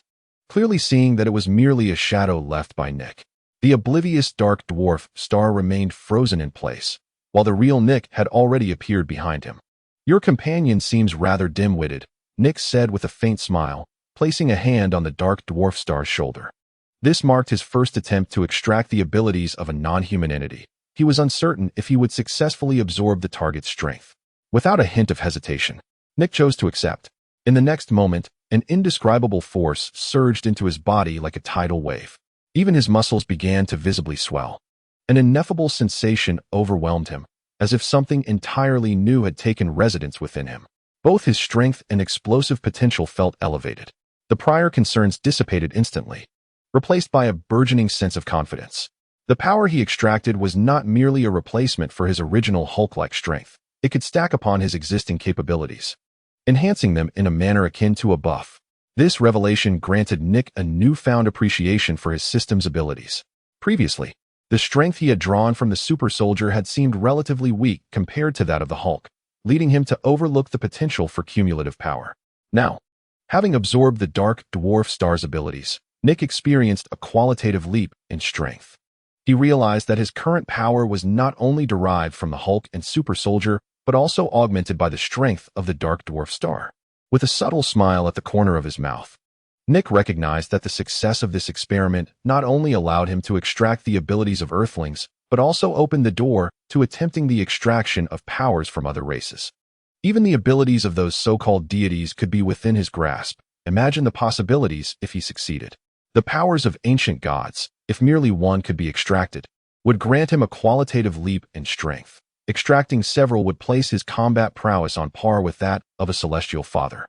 clearly seeing that it was merely a shadow left by Nick. The oblivious Dark Dwarf star remained frozen in place, while the real Nick had already appeared behind him. Your companion seems rather dim-witted, Nick said with a faint smile, placing a hand on the Dark Dwarf star's shoulder. This marked his first attempt to extract the abilities of a non-human entity. He was uncertain if he would successfully absorb the target's strength. Without a hint of hesitation, Nick chose to accept. In the next moment, an indescribable force surged into his body like a tidal wave. Even his muscles began to visibly swell. An ineffable sensation overwhelmed him, as if something entirely new had taken residence within him. Both his strength and explosive potential felt elevated. The prior concerns dissipated instantly, replaced by a burgeoning sense of confidence. The power he extracted was not merely a replacement for his original Hulk-like strength. It could stack upon his existing capabilities, enhancing them in a manner akin to a buff. This revelation granted Nick a newfound appreciation for his system's abilities. Previously, the strength he had drawn from the super soldier had seemed relatively weak compared to that of the Hulk, leading him to overlook the potential for cumulative power. Now, having absorbed the Dark Dwarf star's abilities, Nick experienced a qualitative leap in strength. He realized that his current power was not only derived from the Hulk and super soldier, but also augmented by the strength of the Dark Dwarf star. With a subtle smile at the corner of his mouth, Nick recognized that the success of this experiment not only allowed him to extract the abilities of Earthlings, but also opened the door to attempting the extraction of powers from other races. Even the abilities of those so-called deities could be within his grasp. Imagine the possibilities if he succeeded. The powers of ancient gods, if merely one could be extracted, would grant him a qualitative leap in strength. Extracting several would place his combat prowess on par with that of a celestial father.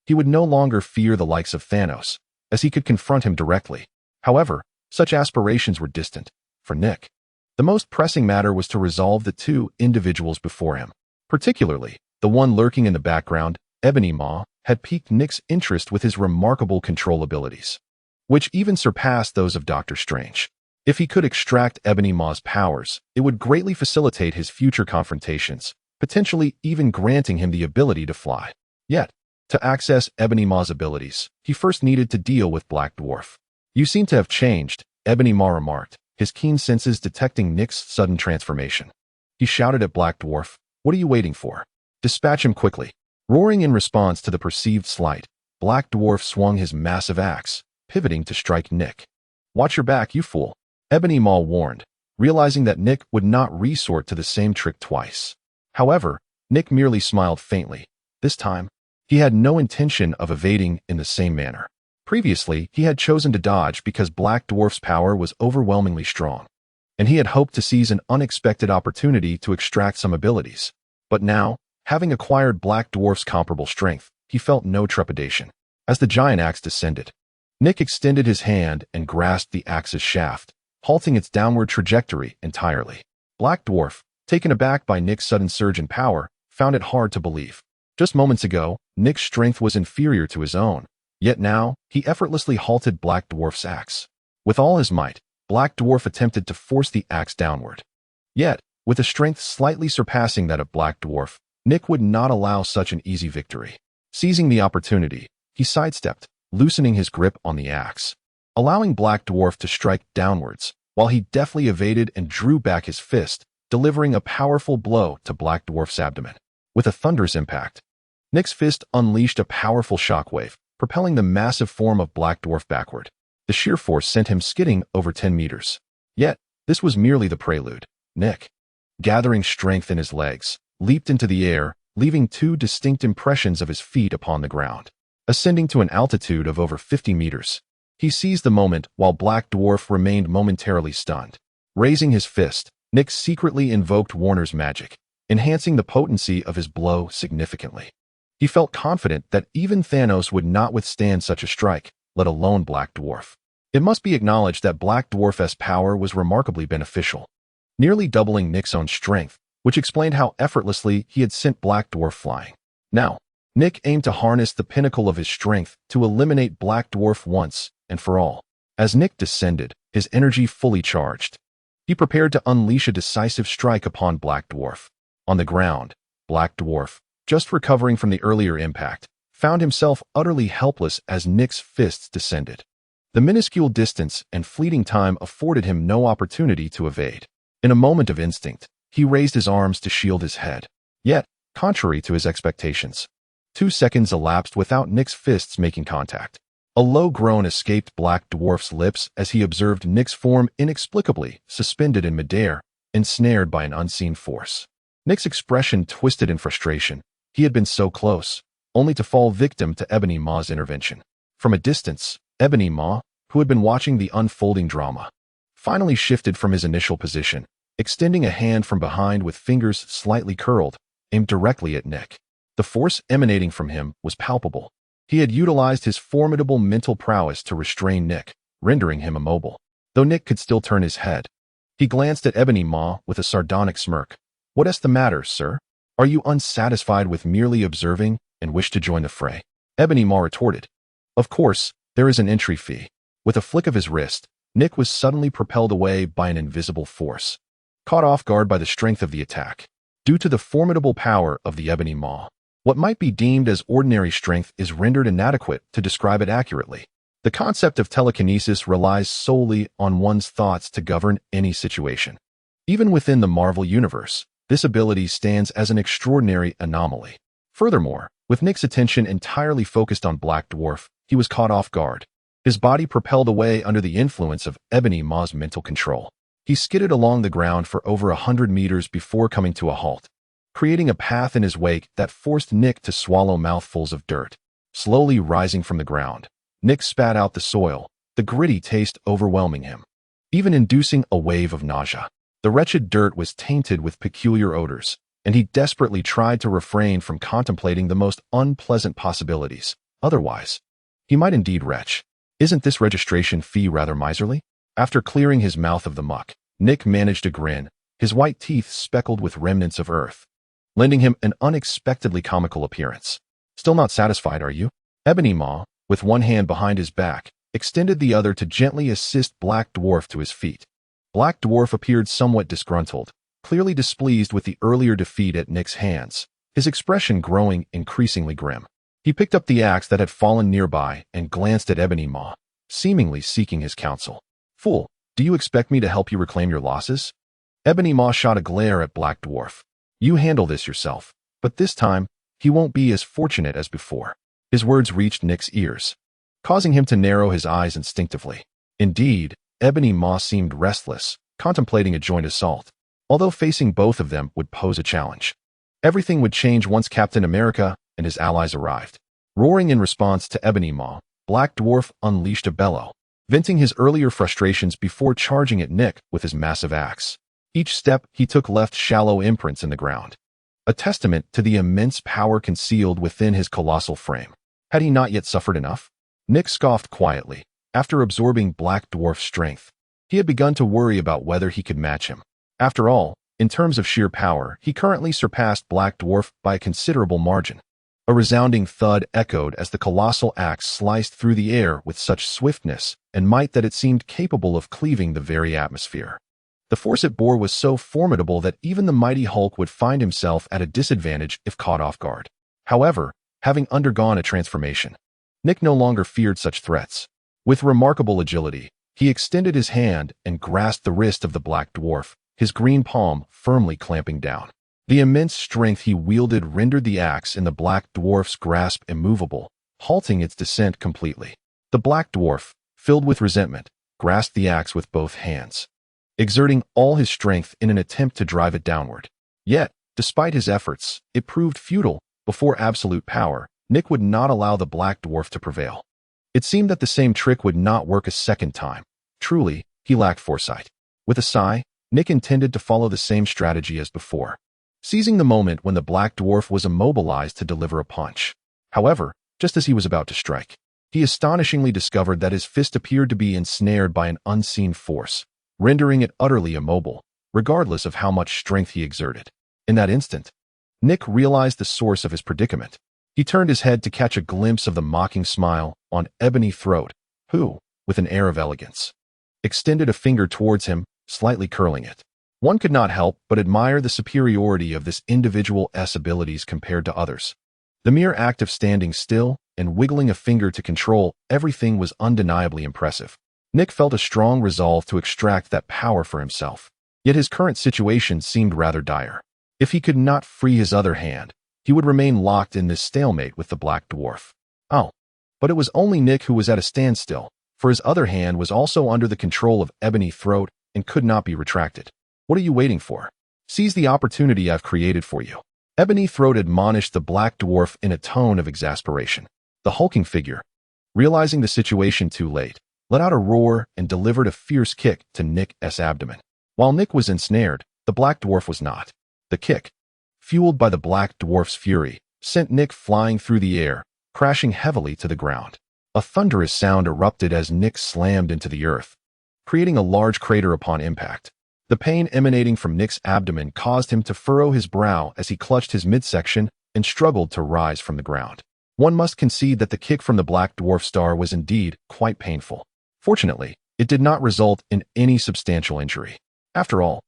He would no longer fear the likes of Thanos, as he could confront him directly. However, such aspirations were distant for Nick. The most pressing matter was to resolve the two individuals before him. Particularly, the one lurking in the background, Ebony Maw, had piqued Nick's interest with his remarkable control abilities, which even surpassed those of Doctor Strange. If he could extract Ebony Maw's powers, it would greatly facilitate his future confrontations, potentially even granting him the ability to fly. Yet, to access Ebony Maw's abilities, he first needed to deal with Black Dwarf. "You seem to have changed," Ebony Maw remarked, his keen senses detecting Nick's sudden transformation. He shouted at Black Dwarf, "What are you waiting for? Dispatch him quickly." Roaring in response to the perceived slight, Black Dwarf swung his massive axe, pivoting to strike Nick. "Watch your back, you fool," Ebony Maw warned, realizing that Nick would not resort to the same trick twice. However, Nick merely smiled faintly. This time, he had no intention of evading in the same manner. Previously, he had chosen to dodge because Black Dwarf's power was overwhelmingly strong, and he had hoped to seize an unexpected opportunity to extract some abilities. But now, having acquired Black Dwarf's comparable strength, he felt no trepidation. As the giant axe descended, Nick extended his hand and grasped the axe's shaft, halting its downward trajectory entirely. Black Dwarf, taken aback by Nick's sudden surge in power, found it hard to believe. Just moments ago, Nick's strength was inferior to his own, yet now, he effortlessly halted Black Dwarf's axe. With all his might, Black Dwarf attempted to force the axe downward. Yet, with a strength slightly surpassing that of Black Dwarf, Nick would not allow such an easy victory. Seizing the opportunity, he sidestepped, loosening his grip on the axe, allowing Black Dwarf to strike downwards, while he deftly evaded and drew back his fist, delivering a powerful blow to Black Dwarf's abdomen. With a thunderous impact, Nick's fist unleashed a powerful shockwave, propelling the massive form of Black Dwarf backward. The sheer force sent him skidding over 10 meters. Yet, this was merely the prelude. Nick, gathering strength in his legs, leaped into the air, leaving two distinct impressions of his feet upon the ground. Ascending to an altitude of over 50 meters, he seized the moment while Black Dwarf remained momentarily stunned. Raising his fist, Nick secretly invoked Warner's magic, enhancing the potency of his blow significantly. He felt confident that even Thanos would not withstand such a strike, let alone Black Dwarf. It must be acknowledged that Black Dwarf's power was remarkably beneficial, nearly doubling Nick's own strength, which explained how effortlessly he had sent Black Dwarf flying. Now, Nick aimed to harness the pinnacle of his strength to eliminate Black Dwarf once and for all. As Nick descended, his energy fully charged, he prepared to unleash a decisive strike upon Black Dwarf. On the ground, Black Dwarf, just recovering from the earlier impact, found himself utterly helpless as Nick's fists descended. The minuscule distance and fleeting time afforded him no opportunity to evade. In a moment of instinct, he raised his arms to shield his head. Yet, contrary to his expectations, 2 seconds elapsed without Nick's fists making contact. A low groan escaped Black Dwarf's lips as he observed Nick's form inexplicably suspended in midair, ensnared by an unseen force. Nick's expression twisted in frustration. He had been so close, only to fall victim to Ebony Maw's intervention. From a distance, Ebony Maw, who had been watching the unfolding drama, finally shifted from his initial position, extending a hand from behind with fingers slightly curled, aimed directly at Nick. The force emanating from him was palpable. He had utilized his formidable mental prowess to restrain Nick, rendering him immobile. Though Nick could still turn his head, he glanced at Ebony Maw with a sardonic smirk. "What's the matter, sir? Are you unsatisfied with merely observing and wish to join the fray?" Ebony Maw retorted. "Of course, there is an entry fee." With a flick of his wrist, Nick was suddenly propelled away by an invisible force, caught off guard by the strength of the attack. Due to the formidable power of the Ebony Maw, what might be deemed as ordinary strength is rendered inadequate to describe it accurately. The concept of telekinesis relies solely on one's thoughts to govern any situation. Even within the Marvel Universe, this ability stands as an extraordinary anomaly. Furthermore, with Nick's attention entirely focused on Black Dwarf, he was caught off guard. His body propelled away under the influence of Ebony Maw's mental control. He skidded along the ground for over 100 meters before coming to a halt, creating a path in his wake that forced Nick to swallow mouthfuls of dirt. Slowly rising from the ground, Nick spat out the soil, the gritty taste overwhelming him, even inducing a wave of nausea. The wretched dirt was tainted with peculiar odors, and he desperately tried to refrain from contemplating the most unpleasant possibilities. Otherwise, he might indeed retch. Isn't this registration fee rather miserly? After clearing his mouth of the muck, Nick managed a grin, his white teeth speckled with remnants of earth, lending him an unexpectedly comical appearance. Still not satisfied, are you? Ebony Maw, with one hand behind his back, extended the other to gently assist Black Dwarf to his feet. Black Dwarf appeared somewhat disgruntled, clearly displeased with the earlier defeat at Nick's hands, his expression growing increasingly grim. He picked up the axe that had fallen nearby and glanced at Ebony Maw, seemingly seeking his counsel. Fool, do you expect me to help you reclaim your losses? Ebony Maw shot a glare at Black Dwarf. You handle this yourself, but this time, he won't be as fortunate as before. His words reached Nick's ears, causing him to narrow his eyes instinctively. Indeed, Ebony Maw seemed restless, contemplating a joint assault, although facing both of them would pose a challenge. Everything would change once Captain America and his allies arrived. Roaring in response to Ebony Maw, Black Dwarf unleashed a bellow, venting his earlier frustrations before charging at Nick with his massive axe. Each step he took left shallow imprints in the ground, a testament to the immense power concealed within his colossal frame. Had he not yet suffered enough? Nick scoffed quietly. After absorbing Black Dwarf's strength, he had begun to worry about whether he could match him. After all, in terms of sheer power, he currently surpassed Black Dwarf by a considerable margin. A resounding thud echoed as the colossal axe sliced through the air with such swiftness and might that it seemed capable of cleaving the very atmosphere. The force it bore was so formidable that even the mighty Hulk would find himself at a disadvantage if caught off guard. However, having undergone a transformation, Nick no longer feared such threats. With remarkable agility, he extended his hand and grasped the wrist of the Black Dwarf, his green palm firmly clamping down. The immense strength he wielded rendered the axe in the Black Dwarf's grasp immovable, halting its descent completely. The Black Dwarf, filled with resentment, grasped the axe with both hands, exerting all his strength in an attempt to drive it downward. Yet, despite his efforts, it proved futile. Before absolute power, Nick would not allow the Black Dwarf to prevail. It seemed that the same trick would not work a second time. Truly, he lacked foresight. With a sigh, Nick intended to follow the same strategy as before, seizing the moment when the Black Dwarf was immobilized to deliver a punch. However, just as he was about to strike, he astonishingly discovered that his fist appeared to be ensnared by an unseen force, rendering it utterly immobile, regardless of how much strength he exerted. In that instant, Nick realized the source of his predicament. He turned his head to catch a glimpse of the mocking smile on Ebony Throat, who, with an air of elegance, extended a finger towards him, slightly curling it. One could not help but admire the superiority of this individual's abilities compared to others. The mere act of standing still and wiggling a finger to control everything was undeniably impressive. Nick felt a strong resolve to extract that power for himself. Yet his current situation seemed rather dire. If he could not free his other hand, he would remain locked in this stalemate with the Black Dwarf. Oh, but it was only Nick who was at a standstill, for his other hand was also under the control of Ebony Throat and could not be retracted. What are you waiting for? Seize the opportunity I've created for you. Ebony Throat admonished the Black Dwarf in a tone of exasperation. The hulking figure, realizing the situation too late, let out a roar and delivered a fierce kick to Nick's abdomen. While Nick was ensnared, the Black Dwarf was not. The kick, fueled by the Black Dwarf's fury, sent Nick flying through the air, crashing heavily to the ground. A thunderous sound erupted as Nick slammed into the earth, creating a large crater upon impact. The pain emanating from Nick's abdomen caused him to furrow his brow as he clutched his midsection and struggled to rise from the ground. One must concede that the kick from the Black Dwarf star was indeed quite painful. Fortunately, it did not result in any substantial injury. After all,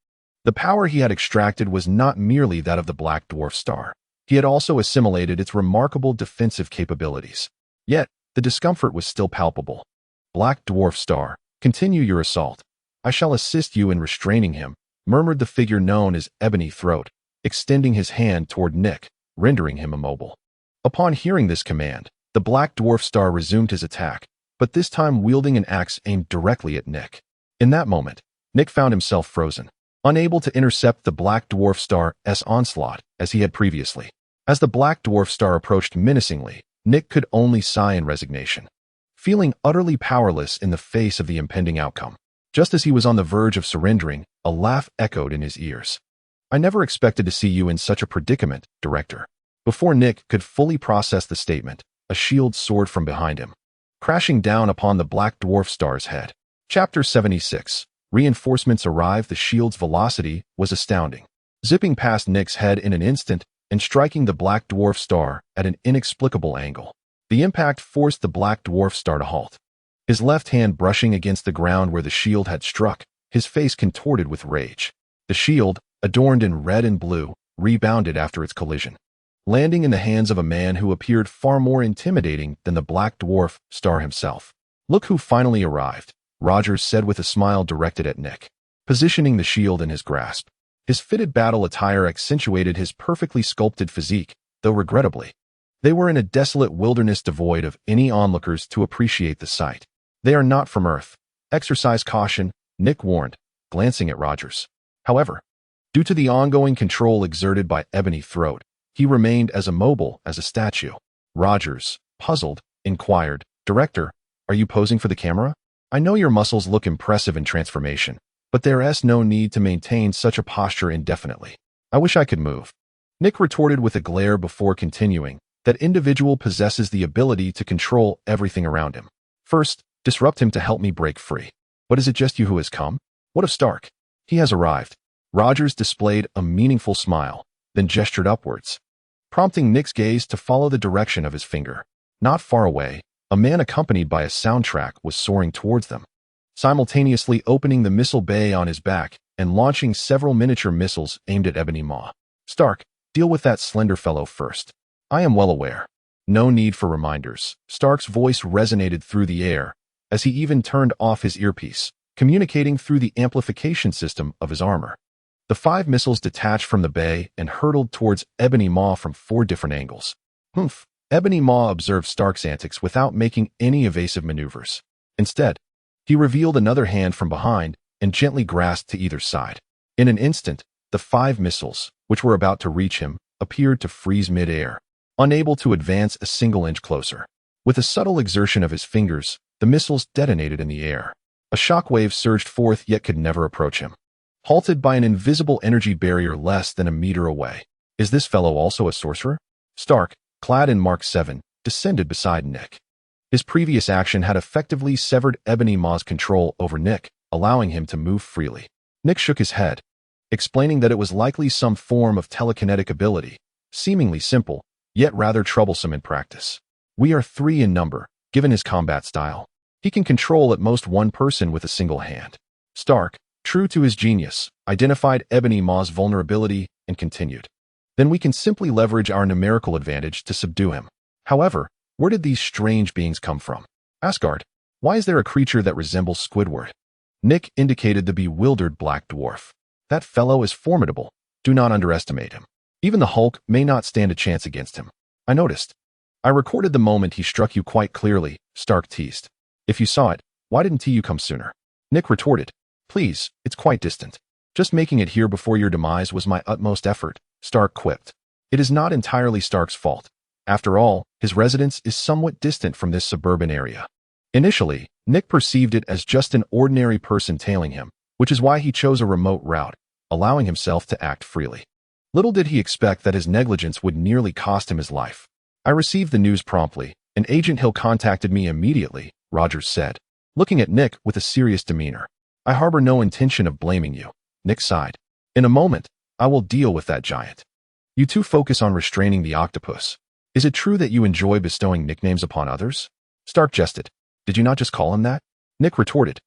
the power he had extracted was not merely that of the Black Dwarf star. He had also assimilated its remarkable defensive capabilities. Yet, the discomfort was still palpable. Black Dwarf star, continue your assault. I shall assist you in restraining him, murmured the figure known as Ebony Throat, extending his hand toward Nick, rendering him immobile. Upon hearing this command, the Black Dwarf star resumed his attack, but this time wielding an axe aimed directly at Nick. In that moment, Nick found himself frozen, unable to intercept the Black Dwarf star's onslaught as he had previously. As the Black Dwarf star approached menacingly, Nick could only sigh in resignation. feeling utterly powerless in the face of the impending outcome. Just as he was on the verge of surrendering, a laugh echoed in his ears. "I never expected to see you in such a predicament, Director." Before Nick could fully process the statement, a shield soared from behind him, crashing down upon the Black Dwarf Star's head. Chapter 76. Reinforcements arrived. The shield's velocity was astounding, zipping past Nick's head in an instant and striking the Black Dwarf Star at an inexplicable angle. The impact forced the Black Dwarf Star to halt, his left hand brushing against the ground where the shield had struck, his face contorted with rage. The shield, adorned in red and blue, rebounded after its collision, landing in the hands of a man who appeared far more intimidating than the Black Dwarf Star himself. "Look who finally arrived," Rogers said with a smile directed at Nick, positioning the shield in his grasp. His fitted battle attire accentuated his perfectly sculpted physique, though regrettably, they were in a desolate wilderness devoid of any onlookers to appreciate the sight. "They are not from Earth. Exercise caution," Nick warned, glancing at Rogers. However, due to the ongoing control exerted by Ebony Throat, he remained as immobile as a statue. Rogers, puzzled, inquired, "Director, are you posing for the camera? I know your muscles look impressive in transformation, but there's no need to maintain such a posture indefinitely. I wish I could move." Nick retorted with a glare before continuing, "That individual possesses the ability to control everything around him. First, disrupt him to help me break free. But is it just you who has come? What of Stark? He has arrived." Rogers displayed a meaningful smile, then gestured upwards, prompting Nick's gaze to follow the direction of his finger. Not far away, a man accompanied by a soundtrack was soaring towards them, simultaneously opening the missile bay on his back and launching several miniature missiles aimed at Ebony Maw. "Stark, deal with that slender fellow first." "I am well aware." No need for reminders. Stark's voice resonated through the air, as he even turned off his earpiece, communicating through the amplification system of his armor. The 5 missiles detached from the bay and hurtled towards Ebony Maw from 4 different angles. "Humph." Ebony Maw observed Stark's antics without making any evasive maneuvers. Instead, he revealed another hand from behind and gently grasped to either side. In an instant, the 5 missiles, which were about to reach him, appeared to freeze mid-air, unable to advance a single inch closer. With a subtle exertion of his fingers, the missiles detonated in the air. A shockwave surged forth yet could never approach him, halted by an invisible energy barrier less than a meter away. "Is this fellow also a sorcerer?" Stark, clad in Mark 7, descended beside Nick. His previous action had effectively severed Ebony Maw's control over Nick, allowing him to move freely. Nick shook his head, explaining that it was likely some form of telekinetic ability, seemingly simple, yet rather troublesome in practice. "We are 3 in number, given his combat style. He can control at most 1 person with a single hand." Stark, true to his genius, identified Ebony Maw's vulnerability and continued. "Then we can simply leverage our numerical advantage to subdue him." However, where did these strange beings come from? "Asgard, why is there a creature that resembles Squidward?" Nick indicated the bewildered Black Dwarf. "That fellow is formidable. Do not underestimate him. Even the Hulk may not stand a chance against him." "I noticed. I recorded the moment he struck you quite clearly," Stark teased. "If you saw it, why didn't you come sooner?" Nick retorted. "Please, it's quite distant. Just making it here before your demise was my utmost effort," Stark quipped. "It is not entirely Stark's fault. After all, his residence is somewhat distant from this suburban area." Initially, Nick perceived it as just an ordinary person tailing him, which is why he chose a remote route, allowing himself to act freely. Little did he expect that his negligence would nearly cost him his life. "I received the news promptly, and Agent Hill contacted me immediately," Rogers said, looking at Nick with a serious demeanor. "I harbor no intention of blaming you." Nick sighed. "In a moment, I will deal with that giant. You two focus on restraining the octopus. Is it true that you enjoy bestowing nicknames upon others?" Stark jested. "Did you not just call him that?" Nick retorted.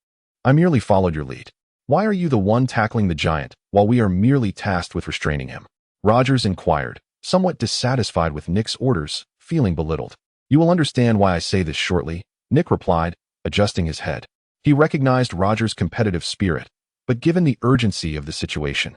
"I merely followed your lead. Why are you the one tackling the giant, while we are merely tasked with restraining him?" Rogers inquired, somewhat dissatisfied with Nick's orders, feeling belittled. "You will understand why I say this shortly," Nick replied, adjusting his head. He recognized Rogers' competitive spirit, but given the urgency of the situation,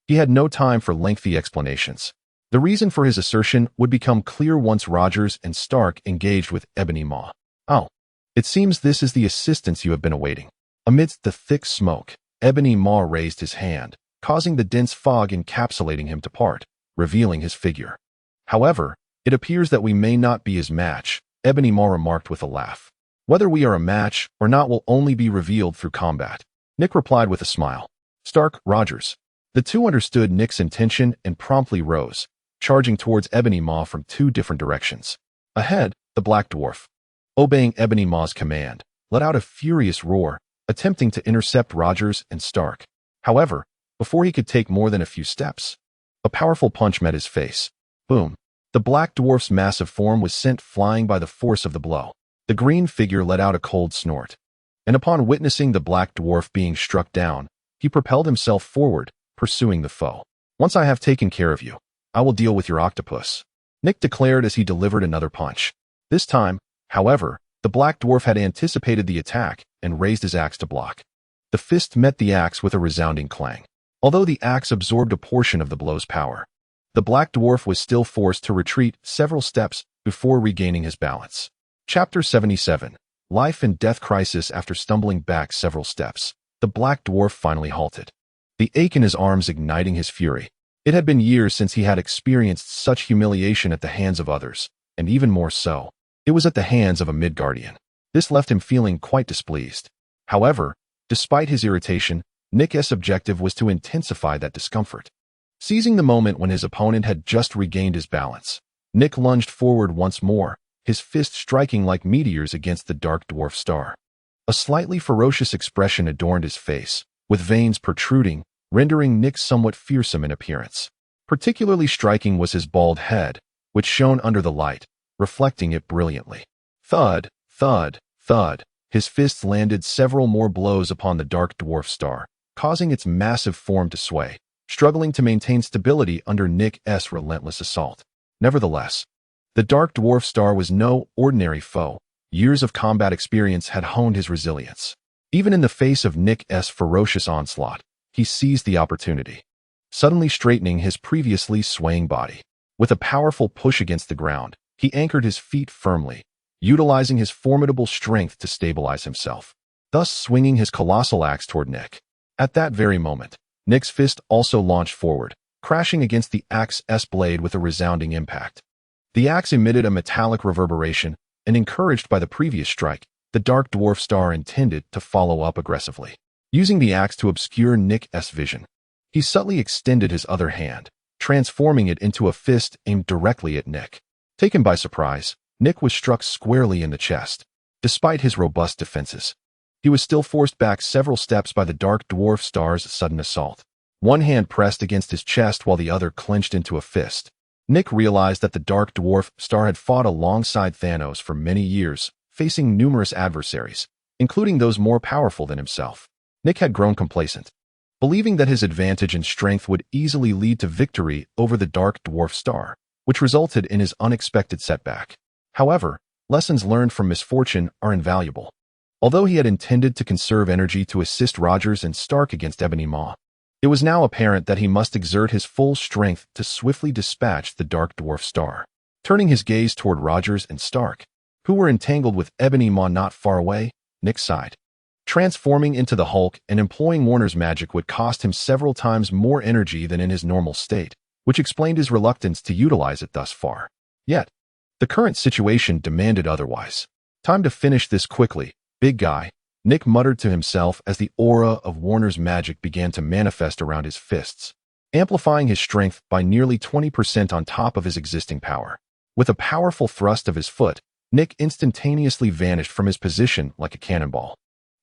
he had no time for lengthy explanations. The reason for his assertion would become clear once Rogers and Stark engaged with Ebony Maw. "Oh, it seems this is the assistance you have been awaiting." Amidst the thick smoke, Ebony Maw raised his hand, causing the dense fog encapsulating him to part, revealing his figure. "However, it appears that we may not be his match," Ebony Maw remarked with a laugh. Whether we are a match or not will only be revealed through combat. Nick replied with a smile. Stark, Rogers. The two understood Nick's intention and promptly rose, charging towards Ebony Maw from two different directions. Ahead, the Black Dwarf, obeying Ebony Maw's command, let out a furious roar, attempting to intercept Rogers and Stark. However, before he could take more than a few steps, a powerful punch met his face. Boom. The Black Dwarf's massive form was sent flying by the force of the blow. The green figure let out a cold snort, and upon witnessing the Black Dwarf being struck down, he propelled himself forward, pursuing the foe. Once I have taken care of you, I will deal with your octopus, Nick declared as he delivered another punch. This time, however, the Black Dwarf had anticipated the attack and raised his axe to block. The fist met the axe with a resounding clang. Although the axe absorbed a portion of the blow's power, the Black Dwarf was still forced to retreat several steps before regaining his balance. Chapter 77. Life and Death Crisis. After stumbling back several steps, the Black Dwarf finally halted, the ache in his arms igniting his fury. It had been years since he had experienced such humiliation at the hands of others, and even more so, it was at the hands of a Midgardian. This left him feeling quite displeased. However, despite his irritation, Nick's objective was to intensify that discomfort. Seizing the moment when his opponent had just regained his balance, Nick lunged forward once more, his fist striking like meteors against the Dark Dwarf star. A slightly ferocious expression adorned his face, with veins protruding, rendering Nick somewhat fearsome in appearance. Particularly striking was his bald head, which shone under the light, reflecting it brilliantly. Thud, thud, thud. His fists landed several more blows upon the Dark Dwarf star, causing its massive form to sway, struggling to maintain stability under Nick's relentless assault. Nevertheless, the Dark Dwarf star was no ordinary foe. Years of combat experience had honed his resilience. Even in the face of Nick's ferocious onslaught, he seized the opportunity, suddenly straightening his previously swaying body. With a powerful push against the ground, he anchored his feet firmly, utilizing his formidable strength to stabilize himself, thus swinging his colossal axe toward Nick. At that very moment, Nick's fist also launched forward, crashing against the axe's blade with a resounding impact. The axe emitted a metallic reverberation, and encouraged by the previous strike, the Dark Dwarf star intended to follow up aggressively. Using the axe to obscure Nick's vision, he subtly extended his other hand, transforming it into a fist aimed directly at Nick. Taken by surprise, Nick was struck squarely in the chest. Despite his robust defenses, he was still forced back several steps by the Dark Dwarf star's sudden assault. One hand pressed against his chest while the other clenched into a fist. Nick realized that the Dark Dwarf star had fought alongside Thanos for many years, facing numerous adversaries, including those more powerful than himself. Nick had grown complacent, believing that his advantage in strength would easily lead to victory over the Dark Dwarf star, which resulted in his unexpected setback. However, lessons learned from misfortune are invaluable. Although he had intended to conserve energy to assist Rogers and Stark against Ebony Maw, it was now apparent that he must exert his full strength to swiftly dispatch the Dark Dwarf star. Turning his gaze toward Rogers and Stark, who were entangled with Ebony Maw not far away, Nick sighed. Transforming into the Hulk and employing Warner's magic would cost him several times more energy than in his normal state, which explained his reluctance to utilize it thus far. Yet, the current situation demanded otherwise. Time to finish this quickly, big guy, Nick muttered to himself as the aura of Warner's magic began to manifest around his fists, amplifying his strength by nearly 20% on top of his existing power. With a powerful thrust of his foot, Nick instantaneously vanished from his position like a cannonball,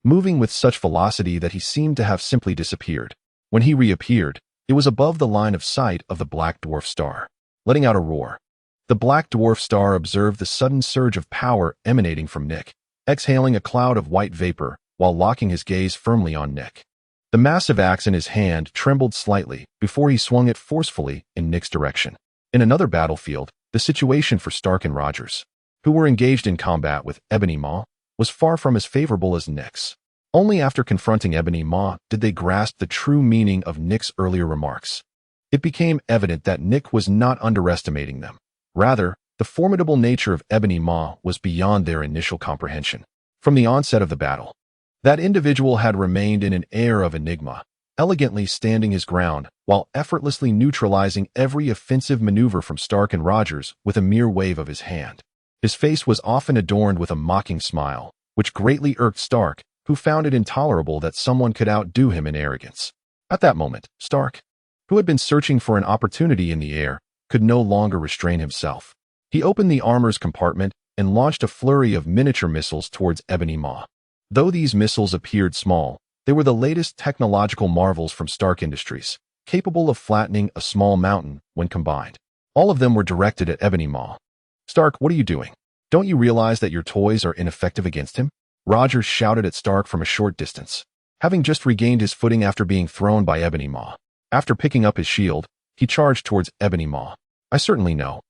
moving with such velocity that he seemed to have simply disappeared. When he reappeared, it was above the line of sight of the Black Dwarf star. Letting out a roar, the Black Dwarf star observed the sudden surge of power emanating from Nick, exhaling a cloud of white vapor while locking his gaze firmly on Nick. The massive axe in his hand trembled slightly before he swung it forcefully in Nick's direction. In another battlefield, the situation for Stark and Rogers, who were engaged in combat with Ebony Maw, was far from as favorable as Nick's. Only after confronting Ebony Maw did they grasp the true meaning of Nick's earlier remarks. It became evident that Nick was not underestimating them. Rather, the formidable nature of Ebony Maw was beyond their initial comprehension. From the onset of the battle, that individual had remained in an air of enigma, elegantly standing his ground while effortlessly neutralizing every offensive maneuver from Stark and Rogers with a mere wave of his hand. His face was often adorned with a mocking smile, which greatly irked Stark, who found it intolerable that someone could outdo him in arrogance. At that moment, Stark, who had been searching for an opportunity in the air, could no longer restrain himself. He opened the armor's compartment and launched a flurry of miniature missiles towards Ebony Maw. Though these missiles appeared small, they were the latest technological marvels from Stark Industries, capable of flattening a small mountain when combined. All of them were directed at Ebony Maw. "Stark, what are you doing? Don't you realize that your toys are ineffective against him?" Rogers shouted at Stark from a short distance. Having just regained his footing after being thrown by Ebony Maw. After picking up his shield, he charged towards Ebony Maw. "I certainly know.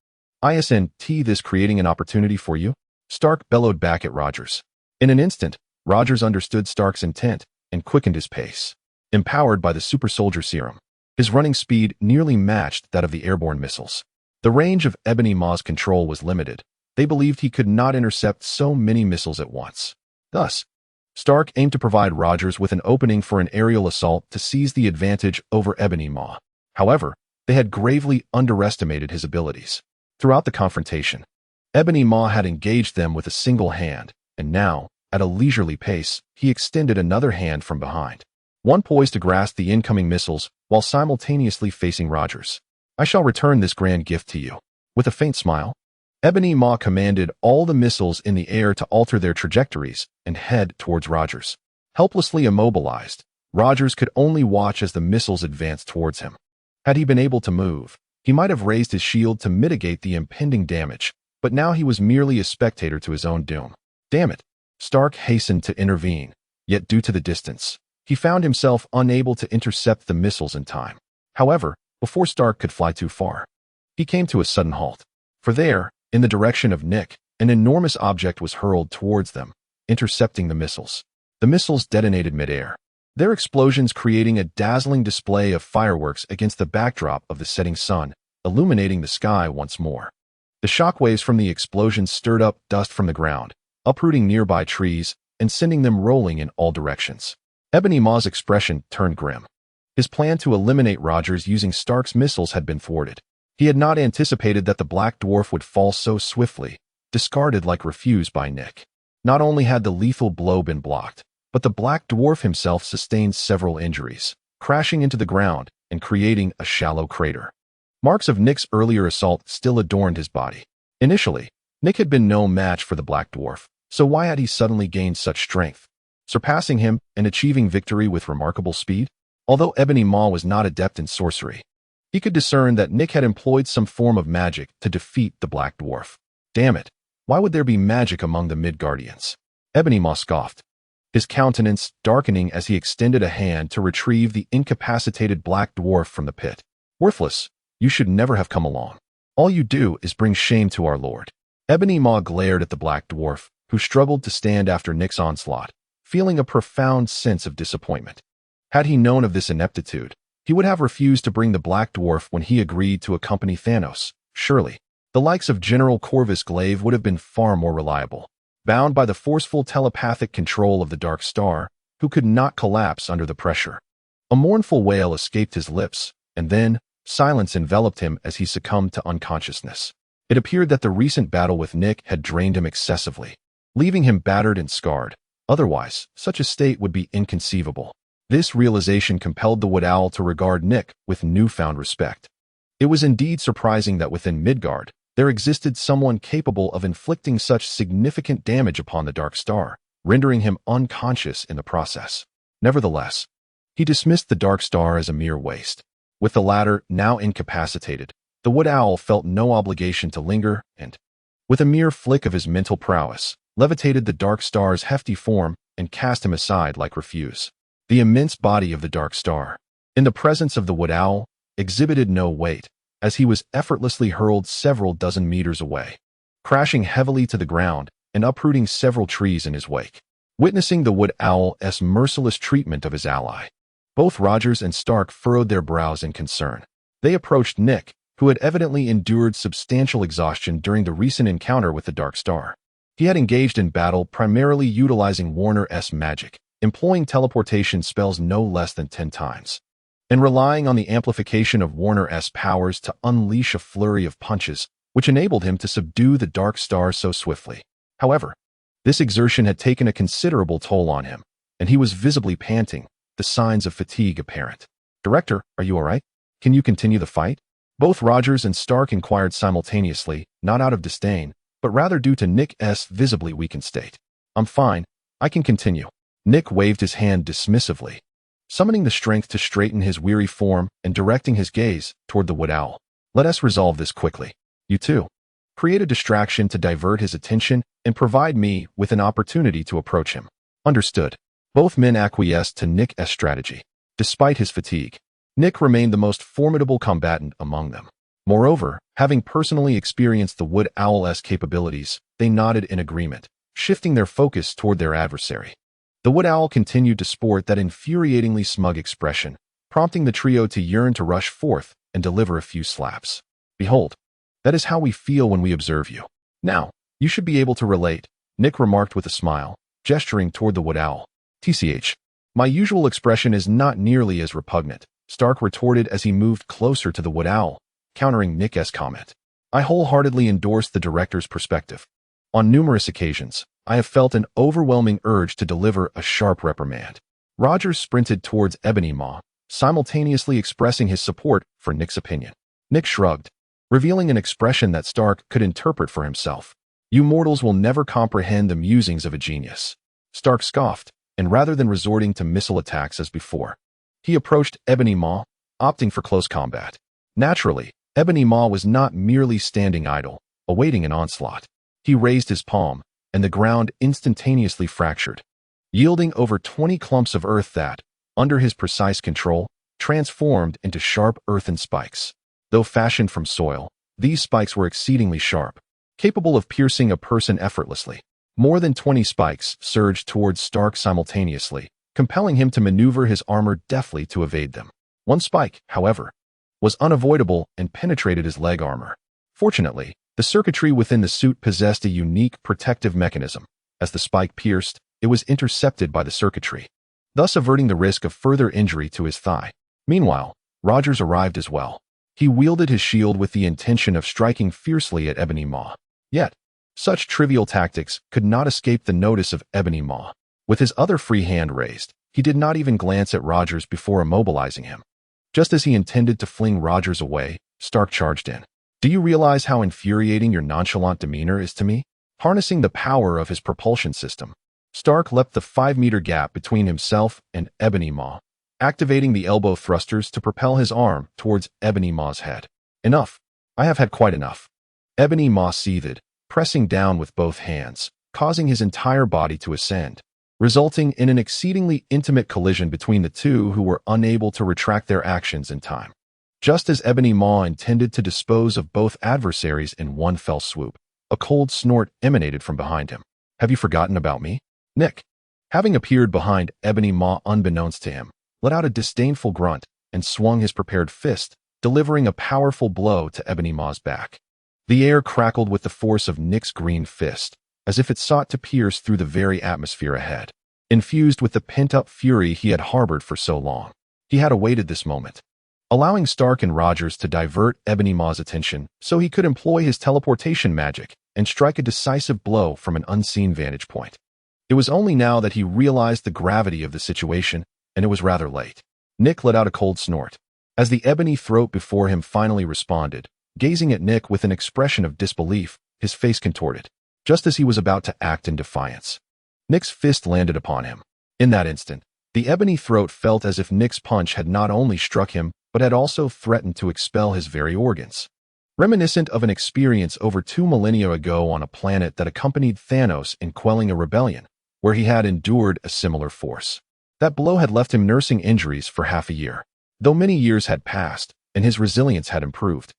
Isn't this creating an opportunity for you?" Stark bellowed back at Rogers. In an instant, Rogers understood Stark's intent and quickened his pace. Empowered by the super soldier serum, his running speed nearly matched that of the airborne missiles. The range of Ebony Maw's control was limited. They believed he could not intercept so many missiles at once. Thus, Stark aimed to provide Rogers with an opening for an aerial assault to seize the advantage over Ebony Maw. However, they had gravely underestimated his abilities. Throughout the confrontation, Ebony Maw had engaged them with a single hand, and now, at a leisurely pace, he extended another hand from behind, one poised to grasp the incoming missiles while simultaneously facing Rogers. "I shall return this grand gift to you." With a faint smile, Ebony Maw commanded all the missiles in the air to alter their trajectories and head towards Rogers. Helplessly immobilized, Rogers could only watch as the missiles advanced towards him. Had he been able to move, he might have raised his shield to mitigate the impending damage, but now he was merely a spectator to his own doom. Damn it! Stark hastened to intervene, yet due to the distance, he found himself unable to intercept the missiles in time. However, before Stark could fly too far, he came to a sudden halt. For there, in the direction of Nick, an enormous object was hurled towards them, intercepting the missiles. The missiles detonated midair, their explosions creating a dazzling display of fireworks against the backdrop of the setting sun, illuminating the sky once more. The shockwaves from the explosions stirred up dust from the ground, uprooting nearby trees and sending them rolling in all directions. Ebony Maw's expression turned grim. His plan to eliminate Rogers using Stark's missiles had been thwarted. He had not anticipated that the Black Dwarf would fall so swiftly, discarded like refuse by Nick. Not only had the lethal blow been blocked, but the Black Dwarf himself sustained several injuries, crashing into the ground and creating a shallow crater. Marks of Nick's earlier assault still adorned his body. Initially, Nick had been no match for the Black Dwarf, so why had he suddenly gained such strength, surpassing him and achieving victory with remarkable speed? Although Ebony Maw was not adept in sorcery, he could discern that Nick had employed some form of magic to defeat the Black Dwarf. Damn it, why would there be magic among the Midgardians? Ebony Maw scoffed, his countenance darkening as he extended a hand to retrieve the incapacitated Black Dwarf from the pit. "Worthless, you should never have come along. All you do is bring shame to our lord." Ebony Maw glared at the Black Dwarf, who struggled to stand after Nick's onslaught, feeling a profound sense of disappointment. Had he known of this ineptitude, he would have refused to bring the Black Dwarf when he agreed to accompany Thanos. Surely, the likes of General Corvus Glaive would have been far more reliable, bound by the forceful telepathic control of the Dark Star, who could not collapse under the pressure. A mournful wail escaped his lips, and then silence enveloped him as he succumbed to unconsciousness. It appeared that the recent battle with Nick had drained him excessively, leaving him battered and scarred. Otherwise, such a state would be inconceivable. This realization compelled the Wood Owl to regard Nick with newfound respect. It was indeed surprising that within Midgard, there existed someone capable of inflicting such significant damage upon the Dark Star, rendering him unconscious in the process. Nevertheless, he dismissed the Dark Star as a mere waste. With the latter now incapacitated, the Wood Owl felt no obligation to linger and, with a mere flick of his mental prowess, levitated the Dark Star's hefty form and cast him aside like refuse. The immense body of the Dark Star, in the presence of the Wood Owl, exhibited no weight, as he was effortlessly hurled several dozen meters away, crashing heavily to the ground and uprooting several trees in his wake. Witnessing the Wood Owl's merciless treatment of his ally, both Rogers and Stark furrowed their brows in concern. They approached Nick, who had evidently endured substantial exhaustion during the recent encounter with the Dark Star. He had engaged in battle primarily utilizing Warner's magic, employing teleportation spells no less than 10 times, and relying on the amplification of Warner's powers to unleash a flurry of punches, which enabled him to subdue the Dark Star so swiftly. However, This exertion had taken a considerable toll on him, and he was visibly panting, the signs of fatigue apparent. "Director, are you all right? Can you continue the fight?" Both Rogers and Stark inquired simultaneously, not out of disdain, but rather due to Nick's visibly weakened state. "I'm fine. I can continue." Nick waved his hand dismissively, summoning the strength to straighten his weary form and directing his gaze toward the wood owl. "Let us resolve this quickly. You too. Create a distraction to divert his attention and provide me with an opportunity to approach him." "Understood." Both men acquiesced to Nick's strategy. Despite his fatigue, Nick remained the most formidable combatant among them. Moreover, having personally experienced the wood owl's capabilities, they nodded in agreement, shifting their focus toward their adversary. The wood owl continued to sport that infuriatingly smug expression, prompting the trio to yearn to rush forth and deliver a few slaps. "Behold, that is how we feel when we observe you. Now, you should be able to relate," Nick remarked with a smile, gesturing toward the wood owl. "TCH. My usual expression is not nearly as repugnant," Stark retorted as he moved closer to the wood owl, countering Nick's comment. "I wholeheartedly endorse the director's perspective. On numerous occasions, I have felt an overwhelming urge to deliver a sharp reprimand." Rogers sprinted towards Ebony Maw, simultaneously expressing his support for Nick's opinion. Nick shrugged, revealing an expression that Stark could interpret for himself. "You mortals will never comprehend the musings of a genius." Stark scoffed, and rather than resorting to missile attacks as before, he approached Ebony Maw, opting for close combat. Naturally, Ebony Maw was not merely standing idle, awaiting an onslaught. He raised his palm, and the ground instantaneously fractured, yielding over 20 clumps of earth that, under his precise control, transformed into sharp earthen spikes. Though fashioned from soil, these spikes were exceedingly sharp, capable of piercing a person effortlessly. More than 20 spikes surged towards Stark simultaneously, compelling him to maneuver his armor deftly to evade them. One spike, however, was unavoidable and penetrated his leg armor. Fortunately, the circuitry within the suit possessed a unique protective mechanism. As the spike pierced, it was intercepted by the circuitry, thus averting the risk of further injury to his thigh. Meanwhile, Rogers arrived as well. He wielded his shield with the intention of striking fiercely at Ebony Maw. Yet, such trivial tactics could not escape the notice of Ebony Maw. With his other free hand raised, he did not even glance at Rogers before immobilizing him. Just as he intended to fling Rogers away, Stark charged in. "Do you realize how infuriating your nonchalant demeanor is to me?" Harnessing the power of his propulsion system, Stark leapt the 5-meter gap between himself and Ebony Maw, activating the elbow thrusters to propel his arm towards Ebony Maw's head. "Enough. I have had quite enough." Ebony Maw seethed, pressing down with both hands, causing his entire body to ascend, resulting in an exceedingly intimate collision between the two who were unable to retract their actions in time. Just as Ebony Maw intended to dispose of both adversaries in one fell swoop, a cold snort emanated from behind him. "Have you forgotten about me?" Nick, having appeared behind Ebony Maw unbeknownst to him, let out a disdainful grunt and swung his prepared fist, delivering a powerful blow to Ebony Maw's back. The air crackled with the force of Nick's green fist, as if it sought to pierce through the very atmosphere ahead. Infused with the pent-up fury he had harbored for so long, he had awaited this moment, allowing Stark and Rogers to divert Ebony Maw's attention so he could employ his teleportation magic and strike a decisive blow from an unseen vantage point. It was only now that he realized the gravity of the situation, and it was rather late. Nick let out a cold snort. As the ebony throat before him finally responded, gazing at Nick with an expression of disbelief, his face contorted, just as he was about to act in defiance. Nick's fist landed upon him. In that instant, the ebony throat felt as if Nick's punch had not only struck him, but had also threatened to expel his very organs. Reminiscent of an experience over 2 millennia ago on a planet that accompanied Thanos in quelling a rebellion, where he had endured a similar force. That blow had left him nursing injuries for half a year. Though many years had passed, and his resilience had improved,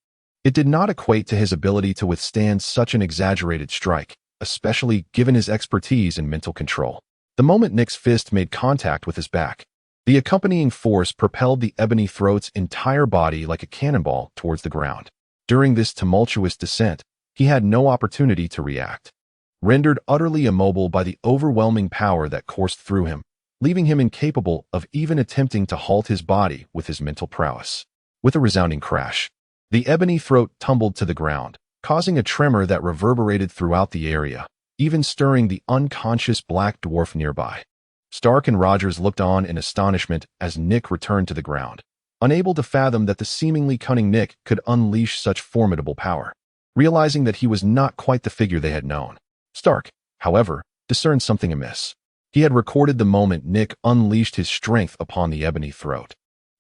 it did not equate to his ability to withstand such an exaggerated strike, especially given his expertise in mental control. The moment Nick's fist made contact with his back, the accompanying force propelled the ebony throat's entire body like a cannonball towards the ground. During this tumultuous descent, he had no opportunity to react. Rendered utterly immobile by the overwhelming power that coursed through him, leaving him incapable of even attempting to halt his body with his mental prowess. With a resounding crash, the ebony throat tumbled to the ground, causing a tremor that reverberated throughout the area, even stirring the unconscious black dwarf nearby. Stark and Rogers looked on in astonishment as Nick returned to the ground, unable to fathom that the seemingly cunning Nick could unleash such formidable power. Realizing that he was not quite the figure they had known, Stark, however, discerned something amiss. He had recorded the moment Nick unleashed his strength upon the ebony throat,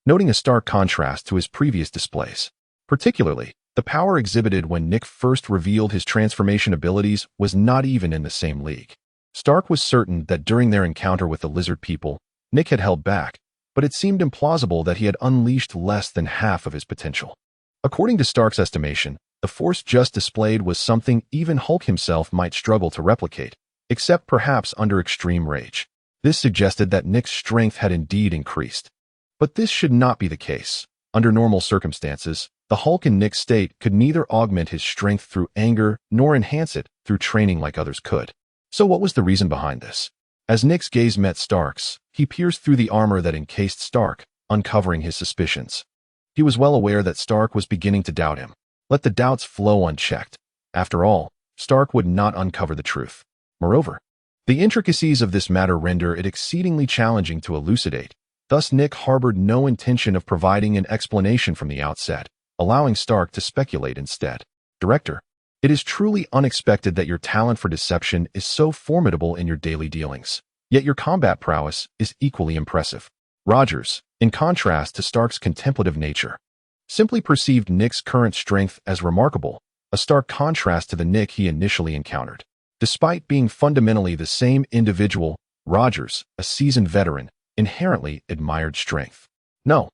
noting a stark contrast to his previous displays. Particularly, the power exhibited when Nick first revealed his transformation abilities was not even in the same league. Stark was certain that during their encounter with the lizard people, Nick had held back, but it seemed implausible that he had unleashed less than half of his potential. According to Stark's estimation, the force just displayed was something even Hulk himself might struggle to replicate, except perhaps under extreme rage. This suggested that Nick's strength had indeed increased. But this should not be the case. Under normal circumstances, the Hulk in Nick's state could neither augment his strength through anger nor enhance it through training like others could. So what was the reason behind this? As Nick's gaze met Stark's, he pierced through the armor that encased Stark, uncovering his suspicions. He was well aware that Stark was beginning to doubt him. Let the doubts flow unchecked. After all, Stark would not uncover the truth. Moreover, the intricacies of this matter render it exceedingly challenging to elucidate. Thus Nick harbored no intention of providing an explanation from the outset, allowing Stark to speculate instead. Director, it is truly unexpected that your talent for deception is so formidable in your daily dealings, yet your combat prowess is equally impressive. Rogers, in contrast to Stark's contemplative nature, simply perceived Nick's current strength as remarkable, a stark contrast to the Nick he initially encountered. Despite being fundamentally the same individual, Rogers, a seasoned veteran, inherently admired strength. No,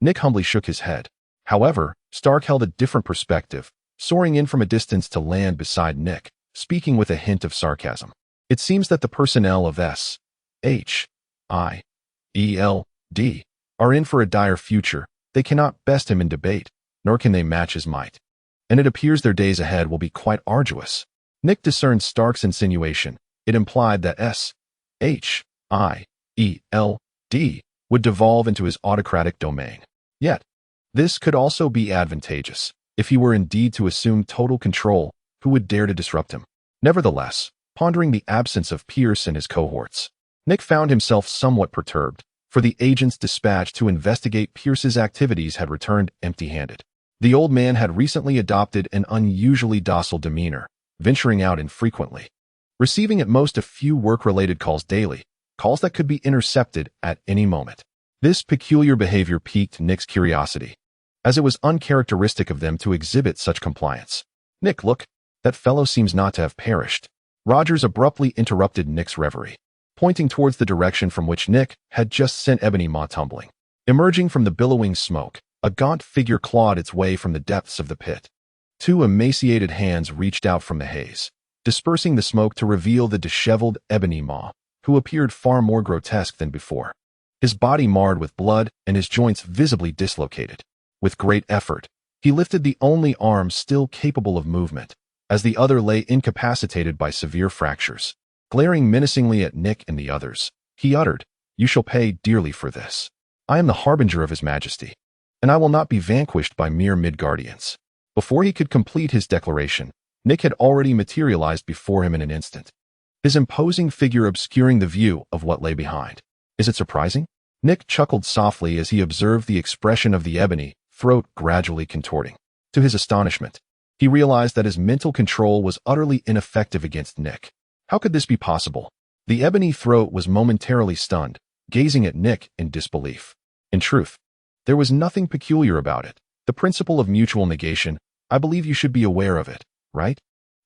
Nick humbly shook his head. However, Stark held a different perspective, soaring in from a distance to land beside Nick, speaking with a hint of sarcasm. It seems that the personnel of S.H.I.E.L.D. are in for a dire future. They cannot best him in debate, nor can they match his might. And it appears their days ahead will be quite arduous. Nick discerned Stark's insinuation. It implied that S.H.I.E.L.D. would devolve into his autocratic domain. Yet, this could also be advantageous. If he were indeed to assume total control, who would dare to disrupt him? Nevertheless, pondering the absence of Pierce and his cohorts, Nick found himself somewhat perturbed, for the agents dispatched to investigate Pierce's activities had returned empty-handed. The old man had recently adopted an unusually docile demeanor, venturing out infrequently, receiving at most a few work-related calls daily, calls that could be intercepted at any moment. This peculiar behavior piqued Nick's curiosity, as it was uncharacteristic of them to exhibit such compliance. Nick, look, that fellow seems not to have perished. Rogers abruptly interrupted Nick's reverie, pointing towards the direction from which Nick had just sent Ebony Maw tumbling. Emerging from the billowing smoke, a gaunt figure clawed its way from the depths of the pit. Two emaciated hands reached out from the haze, dispersing the smoke to reveal the disheveled Ebony Maw, who appeared far more grotesque than before. His body marred with blood and his joints visibly dislocated. With great effort, he lifted the only arm still capable of movement, as the other lay incapacitated by severe fractures. Glaring menacingly at Nick and the others, he uttered, "You shall pay dearly for this. I am the harbinger of His Majesty, and I will not be vanquished by mere Midgardians." Before he could complete his declaration, Nick had already materialized before him in an instant, his imposing figure obscuring the view of what lay behind. Is it surprising? Nick chuckled softly as he observed the expression of the ebony throat gradually contorting. To his astonishment, he realized that his mental control was utterly ineffective against Nick. How could this be possible? The ebony throat was momentarily stunned, gazing at Nick in disbelief. In truth, there was nothing peculiar about it. The principle of mutual negation, I believe you should be aware of it, right?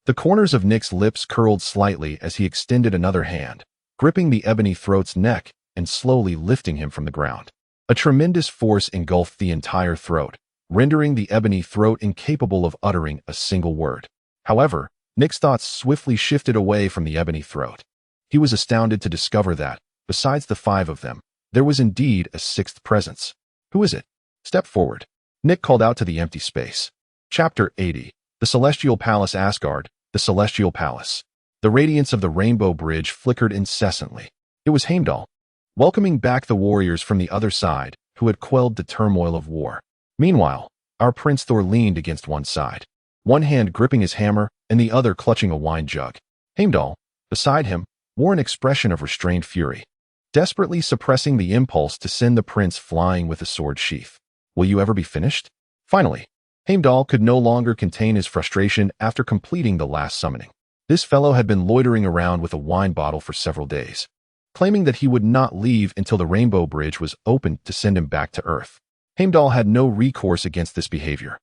The corners of Nick's lips curled slightly as he extended another hand, gripping the ebony throat's neck and slowly lifting him from the ground. A tremendous force engulfed the entire throat, rendering the ebony throat incapable of uttering a single word. However, Nick's thoughts swiftly shifted away from the ebony throat. He was astounded to discover that, besides the five of them, there was indeed a sixth presence. Who is it? Step forward. Nick called out to the empty space. Chapter 80. The Celestial Palace. Asgard, the Celestial Palace. The radiance of the Rainbow Bridge flickered incessantly. It was Heimdall, welcoming back the warriors from the other side, who had quelled the turmoil of war. Meanwhile, our Prince Thor leaned against one side, one hand gripping his hammer and the other clutching a wine jug. Heimdall, beside him, wore an expression of restrained fury, desperately suppressing the impulse to send the prince flying with a sword sheath. Will you ever be finished? Finally, Heimdall could no longer contain his frustration after completing the last summoning. This fellow had been loitering around with a wine bottle for several days, claiming that he would not leave until the Rainbow Bridge was opened to send him back to Earth. Heimdall had no recourse against this behavior.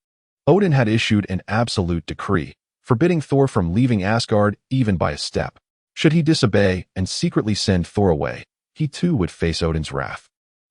Odin had issued an absolute decree, forbidding Thor from leaving Asgard even by a step. Should he disobey and secretly send Thor away, he too would face Odin's wrath.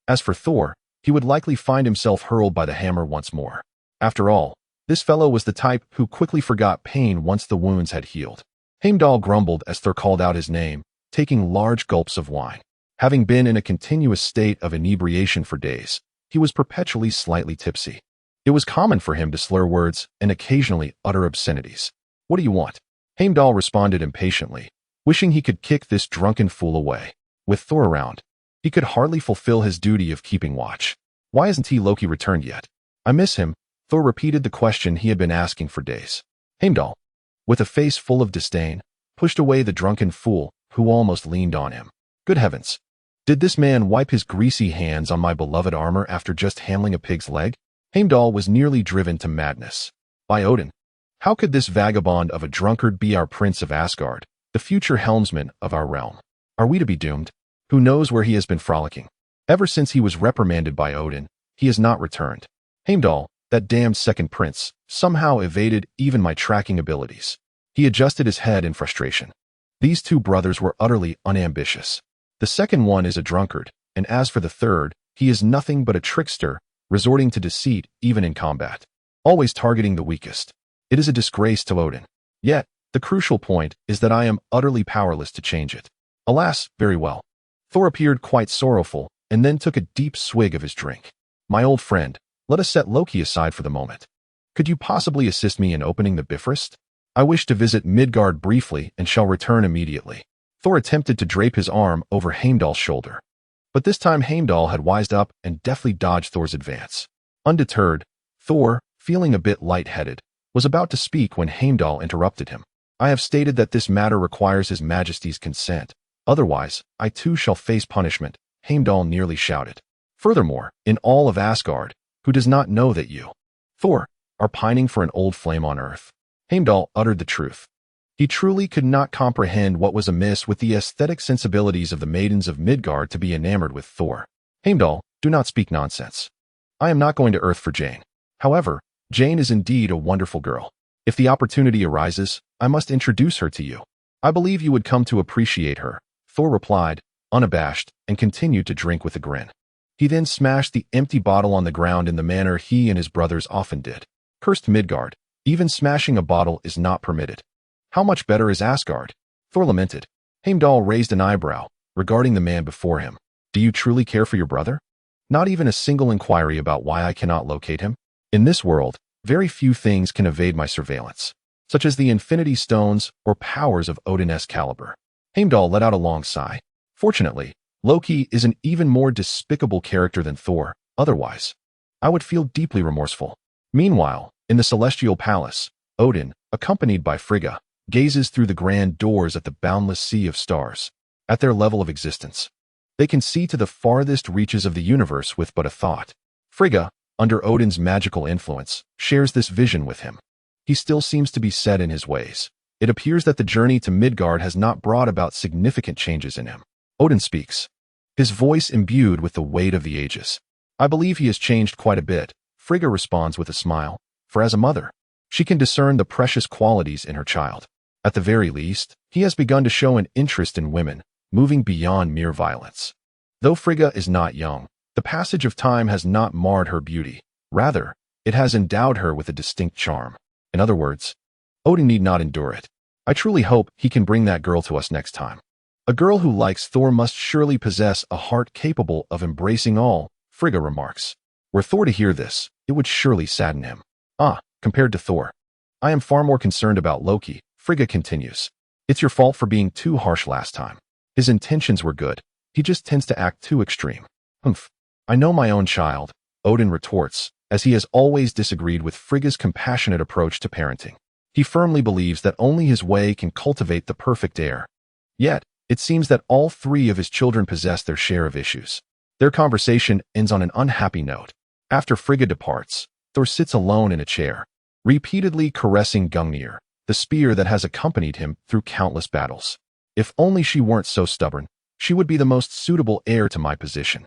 As for Thor, he would likely find himself hurled by the hammer once more. After all, this fellow was the type who quickly forgot pain once the wounds had healed. Heimdall grumbled as Thor called out his name, taking large gulps of wine. Having been in a continuous state of inebriation for days, he was perpetually slightly tipsy. It was common for him to slur words and occasionally utter obscenities. What do you want? Heimdall responded impatiently, wishing he could kick this drunken fool away. With Thor around, he could hardly fulfill his duty of keeping watch. Why hasn't Loki returned yet? I miss him. Thor repeated the question he had been asking for days. Heimdall, with a face full of disdain, pushed away the drunken fool who almost leaned on him. Good heavens! Did this man wipe his greasy hands on my beloved armor after just handling a pig's leg? Heimdall was nearly driven to madness. By Odin, how could this vagabond of a drunkard be our prince of Asgard, the future helmsman of our realm? Are we to be doomed? Who knows where he has been frolicking? Ever since he was reprimanded by Odin, he has not returned. Heimdall, that damned second prince, somehow evaded even my tracking abilities. He adjusted his head in frustration. These two brothers were utterly unambitious. The second one is a drunkard, and as for the third, he is nothing but a trickster, resorting to deceit even in combat, always targeting the weakest. It is a disgrace to Odin. Yet, the crucial point is that I am utterly powerless to change it. Alas, very well. Thor appeared quite sorrowful, and then took a deep swig of his drink. My old friend, let us set Loki aside for the moment. Could you possibly assist me in opening the Bifrost? I wish to visit Midgard briefly and shall return immediately. Thor attempted to drape his arm over Heimdall's shoulder. But this time Heimdall had wised up and deftly dodged Thor's advance. Undeterred, Thor, feeling a bit light-headed, was about to speak when Heimdall interrupted him. I have stated that this matter requires His Majesty's consent. Otherwise, I too shall face punishment, Heimdall nearly shouted. Furthermore, in all of Asgard, who does not know that you, Thor, are pining for an old flame on earth? Heimdall uttered the truth. He truly could not comprehend what was amiss with the aesthetic sensibilities of the maidens of Midgard to be enamored with Thor. Heimdall, do not speak nonsense. I am not going to Earth for Jane. However, Jane is indeed a wonderful girl. If the opportunity arises, I must introduce her to you. I believe you would come to appreciate her, Thor replied, unabashed, and continued to drink with a grin. He then smashed the empty bottle on the ground in the manner he and his brothers often did. Cursed Midgard, even smashing a bottle is not permitted. How much better is Asgard? Thor lamented. Heimdall raised an eyebrow, regarding the man before him. Do you truly care for your brother? Not even a single inquiry about why I cannot locate him? In this world, very few things can evade my surveillance, such as the Infinity Stones or powers of Odin's caliber. Heimdall let out a long sigh. Fortunately, Loki is an even more despicable character than Thor. Otherwise, I would feel deeply remorseful. Meanwhile, in the Celestial Palace, Odin, accompanied by Frigga, gazes through the grand doors at the boundless sea of stars. At their level of existence, they can see to the farthest reaches of the universe with but a thought. Frigga, under Odin's magical influence, shares this vision with him. He still seems to be set in his ways. It appears that the journey to Midgard has not brought about significant changes in him. Odin speaks, his voice imbued with the weight of the ages. I believe he has changed quite a bit, Frigga responds with a smile, for as a mother, she can discern the precious qualities in her child. At the very least, he has begun to show an interest in women, moving beyond mere violence. Though Frigga is not young, the passage of time has not marred her beauty. Rather, it has endowed her with a distinct charm. In other words, Odin need not endure it. I truly hope he can bring that girl to us next time. A girl who likes Thor must surely possess a heart capable of embracing all, Frigga remarks. Were Thor to hear this, it would surely sadden him. Compared to Thor, I am far more concerned about Loki, Frigga continues. It's your fault for being too harsh last time. His intentions were good. He just tends to act too extreme. Humph. I know my own child, Odin retorts, as he has always disagreed with Frigga's compassionate approach to parenting. He firmly believes that only his way can cultivate the perfect heir. Yet, it seems that all three of his children possess their share of issues. Their conversation ends on an unhappy note. After Frigga departs, Thor sits alone in a chair, repeatedly caressing Gungnir, the spear that has accompanied him through countless battles. If only she weren't so stubborn, she would be the most suitable heir to my position.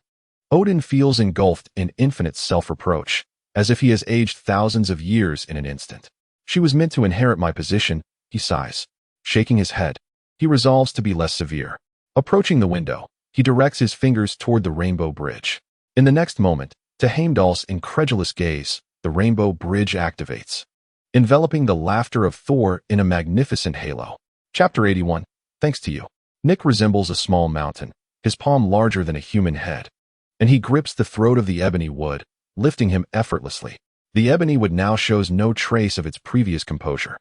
Odin feels engulfed in infinite self-reproach, as if he has aged thousands of years in an instant. She was meant to inherit my position, he sighs. Shaking his head, he resolves to be less severe. Approaching the window, he directs his fingers toward the rainbow bridge. In the next moment, to Heimdall's incredulous gaze, the rainbow bridge activates, enveloping the laughter of Thor in a magnificent halo. Chapter 81. Thanks to you. Nick resembles a small mountain, his palm larger than a human head, and he grips the throat of the ebony wood, lifting him effortlessly. The ebony wood now shows no trace of its previous composure,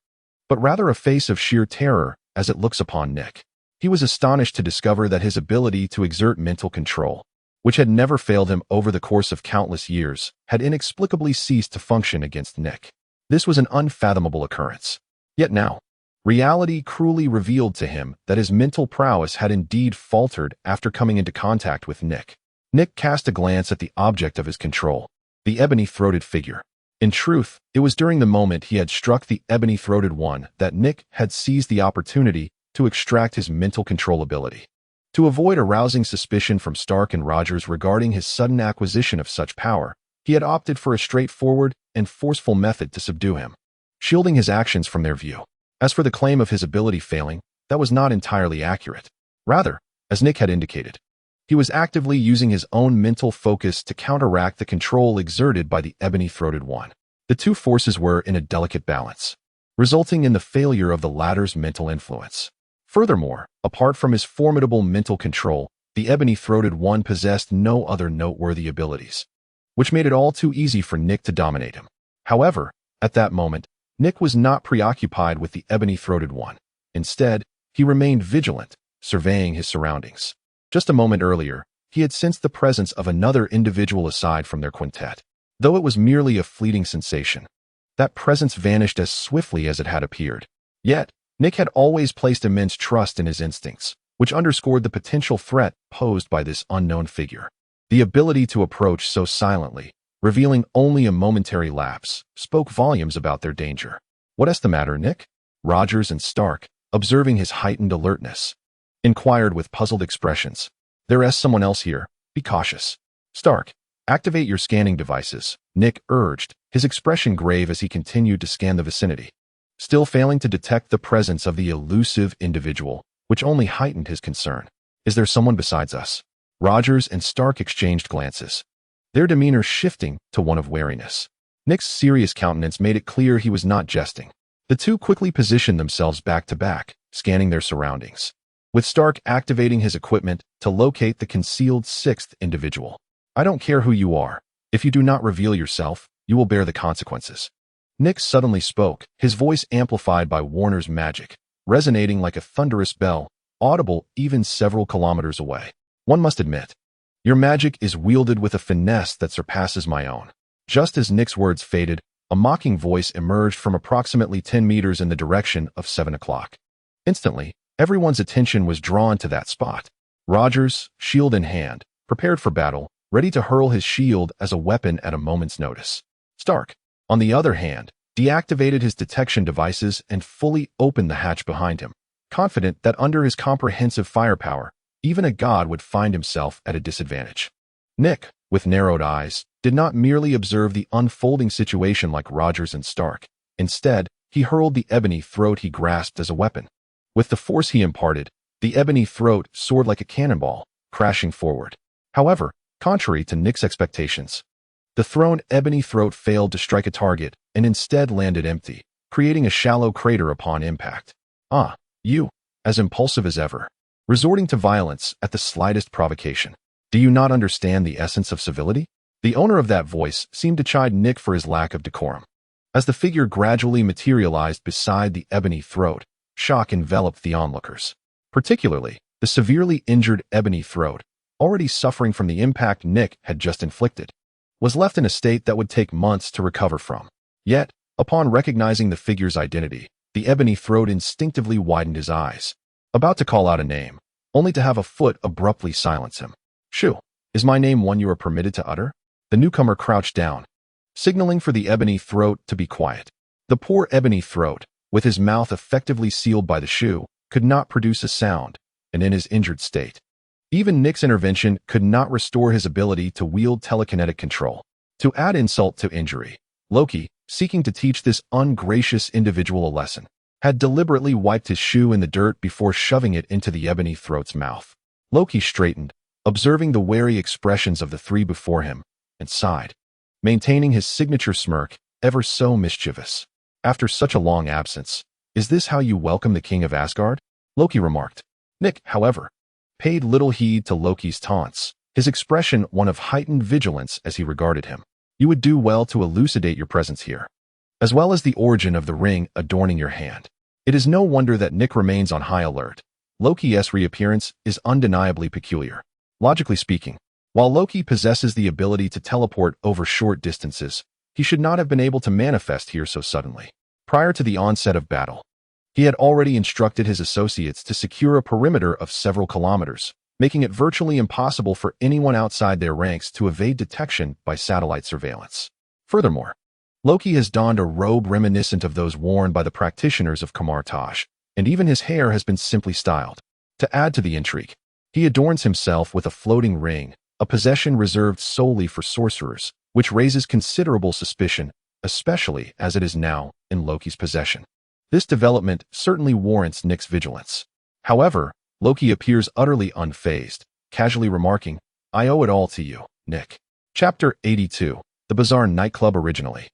but rather a face of sheer terror as it looks upon Nick. He was astonished to discover that his ability to exert mental control, which had never failed him over the course of countless years, had inexplicably ceased to function against Nick. This was an unfathomable occurrence. Yet now, reality cruelly revealed to him that his mental prowess had indeed faltered after coming into contact with Nick. Nick cast a glance at the object of his control, the ebony-throated figure. In truth, it was during the moment he had struck the ebony-throated one that Nick had seized the opportunity to extract his mental control ability. To avoid arousing suspicion from Stark and Rogers regarding his sudden acquisition of such power, he had opted for a straightforward and forceful method to subdue him, shielding his actions from their view. As for the claim of his ability failing, that was not entirely accurate. Rather, as Nick had indicated, he was actively using his own mental focus to counteract the control exerted by the ebony-throated one. The two forces were in a delicate balance, resulting in the failure of the latter's mental influence. Furthermore, apart from his formidable mental control, the ebony-throated one possessed no other noteworthy abilities, which made it all too easy for Nick to dominate him. However, at that moment, Nick was not preoccupied with the ebony-throated one. Instead, he remained vigilant, surveying his surroundings. Just a moment earlier, he had sensed the presence of another individual aside from their quintet. Though it was merely a fleeting sensation, that presence vanished as swiftly as it had appeared. Yet, Nick had always placed immense trust in his instincts, which underscored the potential threat posed by this unknown figure. The ability to approach so silently, revealing only a momentary lapse, spoke volumes about their danger. "What's the matter, Nick?" Rogers and Stark, observing his heightened alertness, inquired with puzzled expressions. "There's someone else here. Be cautious." "Stark, activate your scanning devices," Nick urged, his expression grave as he continued to scan the vicinity, still failing to detect the presence of the elusive individual, which only heightened his concern. "Is there someone besides us?" Rogers and Stark exchanged glances, their demeanor shifting to one of wariness. Nick's serious countenance made it clear he was not jesting. The two quickly positioned themselves back to back, scanning their surroundings, with Stark activating his equipment to locate the concealed sixth individual. "I don't care who you are. If you do not reveal yourself, you will bear the consequences." Nick suddenly spoke, his voice amplified by Warner's magic, resonating like a thunderous bell, audible even several kilometers away. "One must admit, your magic is wielded with a finesse that surpasses my own." Just as Nick's words faded, a mocking voice emerged from approximately 10 meters in the direction of 7 o'clock. Instantly, everyone's attention was drawn to that spot. Rogers, shield in hand, prepared for battle, ready to hurl his shield as a weapon at a moment's notice. Stark, on the other hand, deactivated his detection devices and fully opened the hatch behind him, confident that under his comprehensive firepower, even a god would find himself at a disadvantage. Nick, with narrowed eyes, did not merely observe the unfolding situation like Rogers and Stark. Instead, he hurled the ebony throat he grasped as a weapon. With the force he imparted, the ebony throat soared like a cannonball, crashing forward. However, contrary to Nick's expectations, the thrown ebony throat failed to strike a target and instead landed empty, creating a shallow crater upon impact. "Ah, you, as impulsive as ever, resorting to violence at the slightest provocation. Do you not understand the essence of civility?" The owner of that voice seemed to chide Nick for his lack of decorum. As the figure gradually materialized beside the ebony throat, shock enveloped the onlookers. Particularly, the severely injured ebony throat, already suffering from the impact Nick had just inflicted, was left in a state that would take months to recover from. Yet, upon recognizing the figure's identity, The ebony throat instinctively widened his eyes, about to call out a name, only to have a foot abruptly silence him. "Shoo, is my name one you are permitted to utter?" The newcomer crouched down, signaling for the ebony throat to be quiet. The poor ebony throat, with his mouth effectively sealed by the shoe, could not produce a sound, and in his injured state, even Nick's intervention could not restore his ability to wield telekinetic control. To add insult to injury, Loki, seeking to teach this ungracious individual a lesson, had deliberately wiped his shoe in the dirt before shoving it into the ebony throat's mouth. Loki straightened, observing the wary expressions of the three before him, and sighed, maintaining his signature smirk, ever so mischievous. "After such a long absence, is this how you welcome the king of Asgard?" Loki remarked. Nick, however, paid little heed to Loki's taunts, his expression one of heightened vigilance as he regarded him. "You would do well to elucidate your presence here, as well as the origin of the ring adorning your hand." It is no wonder that Nick remains on high alert. Loki's reappearance is undeniably peculiar. Logically speaking, while Loki possesses the ability to teleport over short distances, he should not have been able to manifest here so suddenly. Prior to the onset of battle, he had already instructed his associates to secure a perimeter of several kilometers, making it virtually impossible for anyone outside their ranks to evade detection by satellite surveillance. Furthermore, Loki has donned a robe reminiscent of those worn by the practitioners of Kamar-Taj, and even his hair has been simply styled. To add to the intrigue, he adorns himself with a floating ring, a possession reserved solely for sorcerers, which raises considerable suspicion, especially as it is now in Loki's possession. This development certainly warrants Nick's vigilance. However, Loki appears utterly unfazed, casually remarking, "I owe it all to you, Nick." Chapter 82. The Bazaar Nightclub. Originally,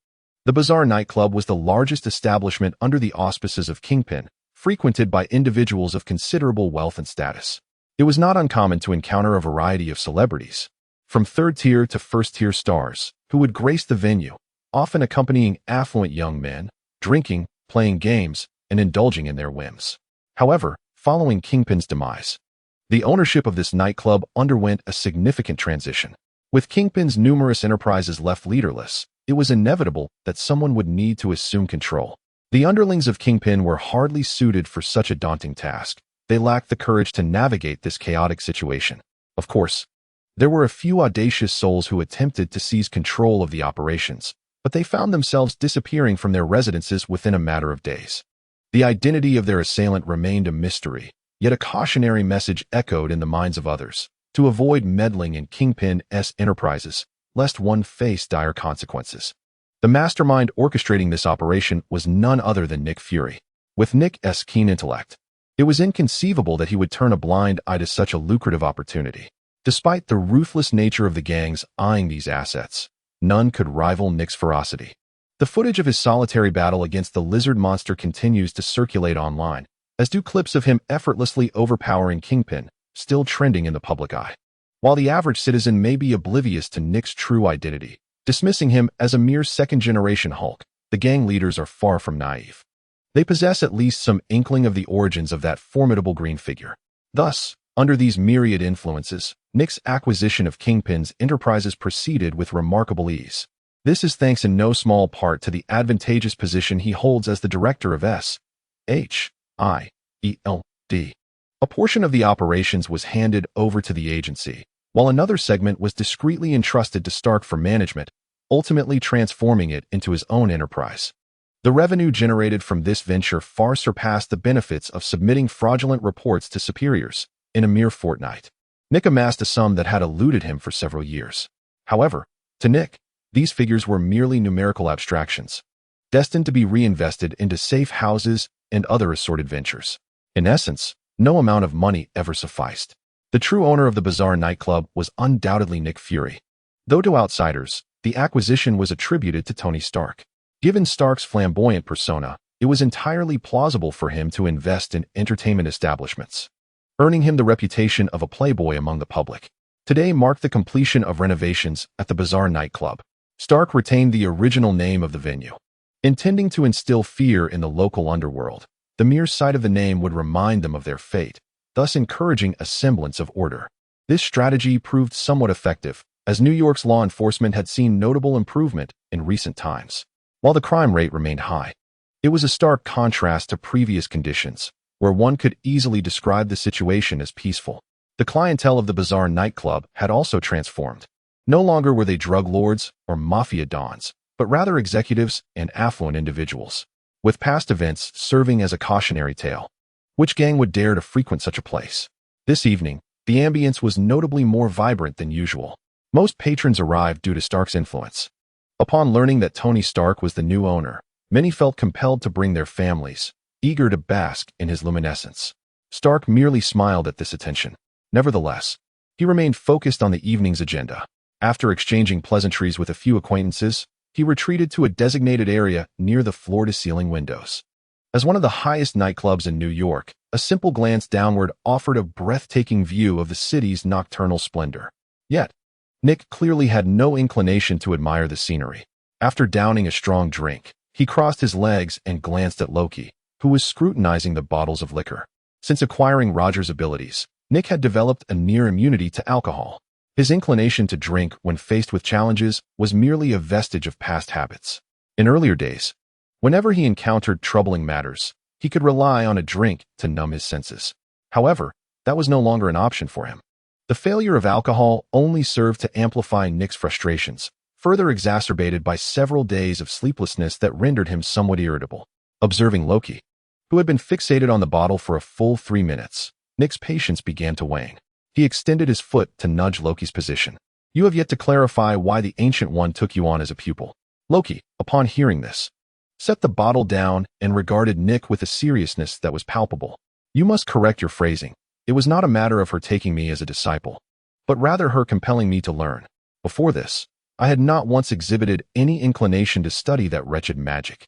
the Bazaar Nightclub was the largest establishment under the auspices of Kingpin, frequented by individuals of considerable wealth and status. It was not uncommon to encounter a variety of celebrities, from third-tier to first-tier stars, who would grace the venue, often accompanying affluent young men, drinking, playing games, and indulging in their whims. However, following Kingpin's demise, the ownership of this nightclub underwent a significant transition. With Kingpin's numerous enterprises left leaderless, it was inevitable that someone would need to assume control. The underlings of Kingpin were hardly suited for such a daunting task. They lacked the courage to navigate this chaotic situation. Of course, there were a few audacious souls who attempted to seize control of the operations, but they found themselves disappearing from their residences within a matter of days. The identity of their assailant remained a mystery, yet a cautionary message echoed in the minds of others, to avoid meddling in Kingpin's enterprises, lest one face dire consequences. The mastermind orchestrating this operation was none other than Nick Fury. With Nick's keen intellect, it was inconceivable that he would turn a blind eye to such a lucrative opportunity. Despite the ruthless nature of the gangs eyeing these assets, none could rival Nick's ferocity. The footage of his solitary battle against the lizard monster continues to circulate online, as do clips of him effortlessly overpowering Kingpin, still trending in the public eye. While the average citizen may be oblivious to Nick's true identity, dismissing him as a mere second-generation Hulk, the gang leaders are far from naive. They possess at least some inkling of the origins of that formidable green figure. Thus, under these myriad influences, Nick's acquisition of Kingpin's enterprises proceeded with remarkable ease. This is thanks in no small part to the advantageous position he holds as the director of SHIELD. A portion of the operations was handed over to the agency, while another segment was discreetly entrusted to Stark for management, ultimately transforming it into his own enterprise. The revenue generated from this venture far surpassed the benefits of submitting fraudulent reports to superiors. In a mere fortnight, Nick amassed a sum that had eluded him for several years. However, to Nick, these figures were merely numerical abstractions, destined to be reinvested into safe houses and other assorted ventures. In essence, no amount of money ever sufficed. The true owner of the Bazaar Nightclub was undoubtedly Nick Fury. Though to outsiders, the acquisition was attributed to Tony Stark. Given Stark's flamboyant persona, it was entirely plausible for him to invest in entertainment establishments, earning him the reputation of a playboy among the public. Today marked the completion of renovations at the Bazaar Nightclub. Stark retained the original name of the venue, intending to instill fear in the local underworld. The mere sight of the name would remind them of their fate, thus encouraging a semblance of order. This strategy proved somewhat effective, as New York's law enforcement had seen notable improvement in recent times. While the crime rate remained high, It was a stark contrast to previous conditions, where one could easily describe the situation as peaceful. The clientele of the bizarre nightclub had also transformed. No longer were they drug lords or mafia dons, but rather executives and affluent individuals, with past events serving as a cautionary tale. Which gang would dare to frequent such a place? This evening, the ambience was notably more vibrant than usual. Most patrons arrived due to Stark's influence. Upon learning that Tony Stark was the new owner, many felt compelled to bring their families, eager to bask in his luminescence. Stark merely smiled at this attention. Nevertheless, he remained focused on the evening's agenda. After exchanging pleasantries with a few acquaintances, he retreated to a designated area near the floor-to-ceiling windows. As one of the highest nightclubs in New York, a simple glance downward offered a breathtaking view of the city's nocturnal splendor. Yet, Nick clearly had no inclination to admire the scenery. After downing a strong drink, he crossed his legs and glanced at Loki, who was scrutinizing the bottles of liquor. Since acquiring Roger's abilities, Nick had developed a near immunity to alcohol. His inclination to drink when faced with challenges was merely a vestige of past habits. In earlier days, whenever he encountered troubling matters, he could rely on a drink to numb his senses. However, that was no longer an option for him. The failure of alcohol only served to amplify Nick's frustrations, further exacerbated by several days of sleeplessness that rendered him somewhat irritable. Observing Loki, who had been fixated on the bottle for a full 3 minutes, Nick's patience began to wane. He extended his foot to nudge Loki's position. "You have yet to clarify why the Ancient One took you on as a pupil." Loki, upon hearing this, set the bottle down and regarded Nick with a seriousness that was palpable. "You must correct your phrasing. It was not a matter of her taking me as a disciple, but rather her compelling me to learn. Before this, I had not once exhibited any inclination to study that wretched magic.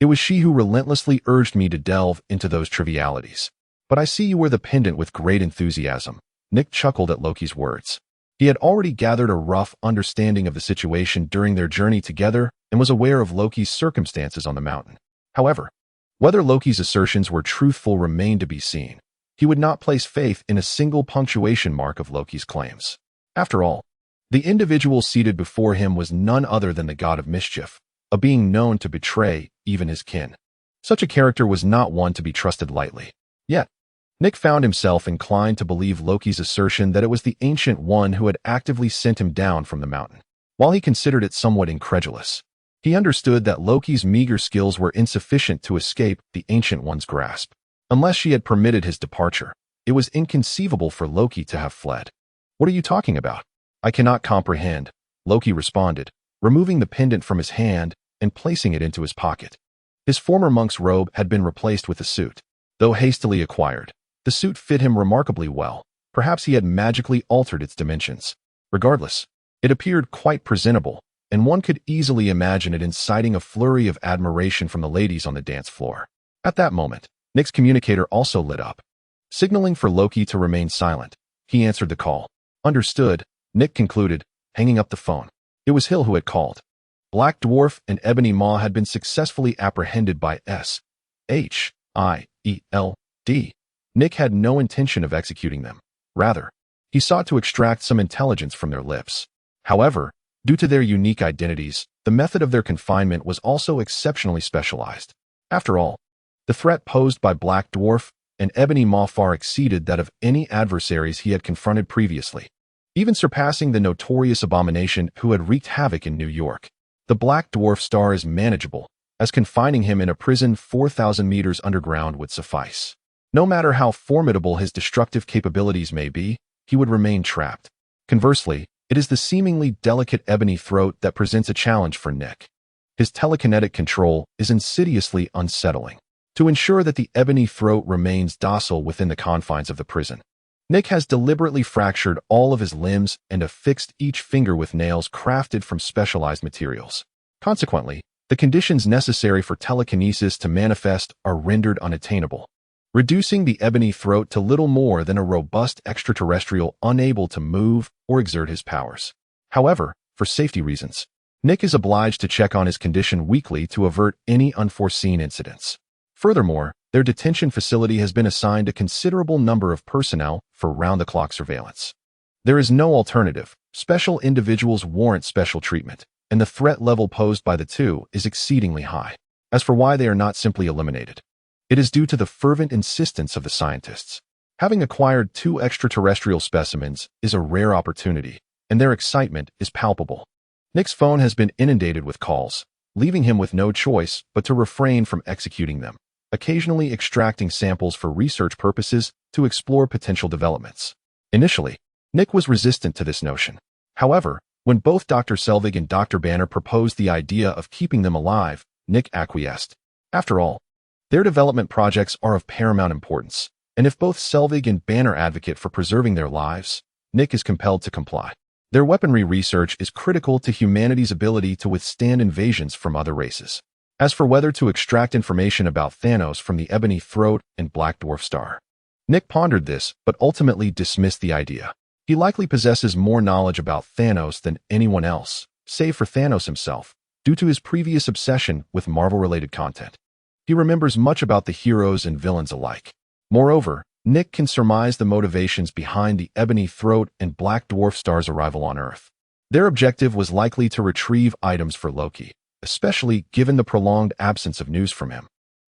It was she who relentlessly urged me to delve into those trivialities. But I see you wear the pendant with great enthusiasm." Nick chuckled at Loki's words. He had already gathered a rough understanding of the situation during their journey together and was aware of Loki's circumstances on the mountain. However, whether Loki's assertions were truthful remained to be seen. He would not place faith in a single punctuation mark of Loki's claims. After all, the individual seated before him was none other than the god of mischief, a being known to betray even his kin. Such a character was not one to be trusted lightly. Yet, Nick found himself inclined to believe Loki's assertion that it was the Ancient One who had actively sent him down from the mountain. While he considered it somewhat incredulous, he understood that Loki's meager skills were insufficient to escape the Ancient One's grasp. Unless she had permitted his departure, it was inconceivable for Loki to have fled. "What are you talking about? I cannot comprehend," Loki responded, removing the pendant from his hand and placing it into his pocket. His former monk's robe had been replaced with a suit. Though hastily acquired, the suit fit him remarkably well. Perhaps he had magically altered its dimensions. Regardless, it appeared quite presentable, and one could easily imagine it inciting a flurry of admiration from the ladies on the dance floor. At that moment, Nick's communicator also lit up. Signaling for Loki to remain silent, he answered the call. "Understood," Nick concluded, hanging up the phone. It was Hill who had called. Black Dwarf and Ebony Maw had been successfully apprehended by SHIELD. Nick had no intention of executing them. Rather, he sought to extract some intelligence from their lips. However, due to their unique identities, the method of their confinement was also exceptionally specialized. After all, the threat posed by Black Dwarf and Ebony Maw far exceeded that of any adversaries he had confronted previously, even surpassing the notorious abomination who had wreaked havoc in New York. The Black Dwarf star is manageable, as confining him in a prison 4,000 meters underground would suffice. No matter how formidable his destructive capabilities may be, he would remain trapped. Conversely, it is the seemingly delicate ebony throat that presents a challenge for Nick. His telekinetic control is insidiously unsettling. To ensure that the ebony throat remains docile within the confines of the prison, Nick has deliberately fractured all of his limbs and affixed each finger with nails crafted from specialized materials. Consequently, the conditions necessary for telekinesis to manifest are rendered unattainable, reducing the ebony throat to little more than a robust extraterrestrial unable to move or exert his powers. However, for safety reasons, Nick is obliged to check on his condition weekly to avert any unforeseen incidents. Furthermore, their detention facility has been assigned a considerable number of personnel for round-the-clock surveillance. There is no alternative. Special individuals warrant special treatment, and the threat level posed by the two is exceedingly high. As for why they are not simply eliminated, it is due to the fervent insistence of the scientists. Having acquired 2 extraterrestrial specimens is a rare opportunity, and their excitement is palpable. Nick's phone has been inundated with calls, leaving him with no choice but to refrain from executing them, occasionally extracting samples for research purposes to explore potential developments. Initially, Nick was resistant to this notion. However, when both Dr. Selvig and Dr. Banner proposed the idea of keeping them alive, Nick acquiesced. After all, their development projects are of paramount importance, and if both Selvig and Banner advocate for preserving their lives, Nick is compelled to comply. Their weaponry research is critical to humanity's ability to withstand invasions from other races. As for whether to extract information about Thanos from the Ebony Throat and Black Dwarf Star, Nick pondered this but ultimately dismissed the idea. He likely possesses more knowledge about Thanos than anyone else, save for Thanos himself, due to his previous obsession with Marvel-related content. He remembers much about the heroes and villains alike. Moreover, Nick can surmise the motivations behind the Ebony Throat and Black Dwarf Star's arrival on Earth. Their objective was likely to retrieve items for Loki, especially given the prolonged absence of news from him,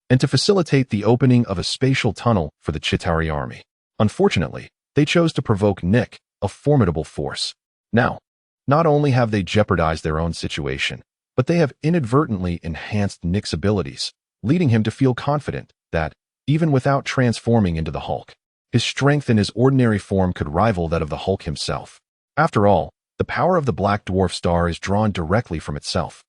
and to facilitate the opening of a spatial tunnel for the Chitauri army. Unfortunately, they chose to provoke Nick, a formidable force. Now, not only have they jeopardized their own situation, but they have inadvertently enhanced Nick's abilities, leading him to feel confident that, even without transforming into the Hulk, his strength in his ordinary form could rival that of the Hulk himself. After all, the power of the Black Dwarf Star is drawn directly from itself,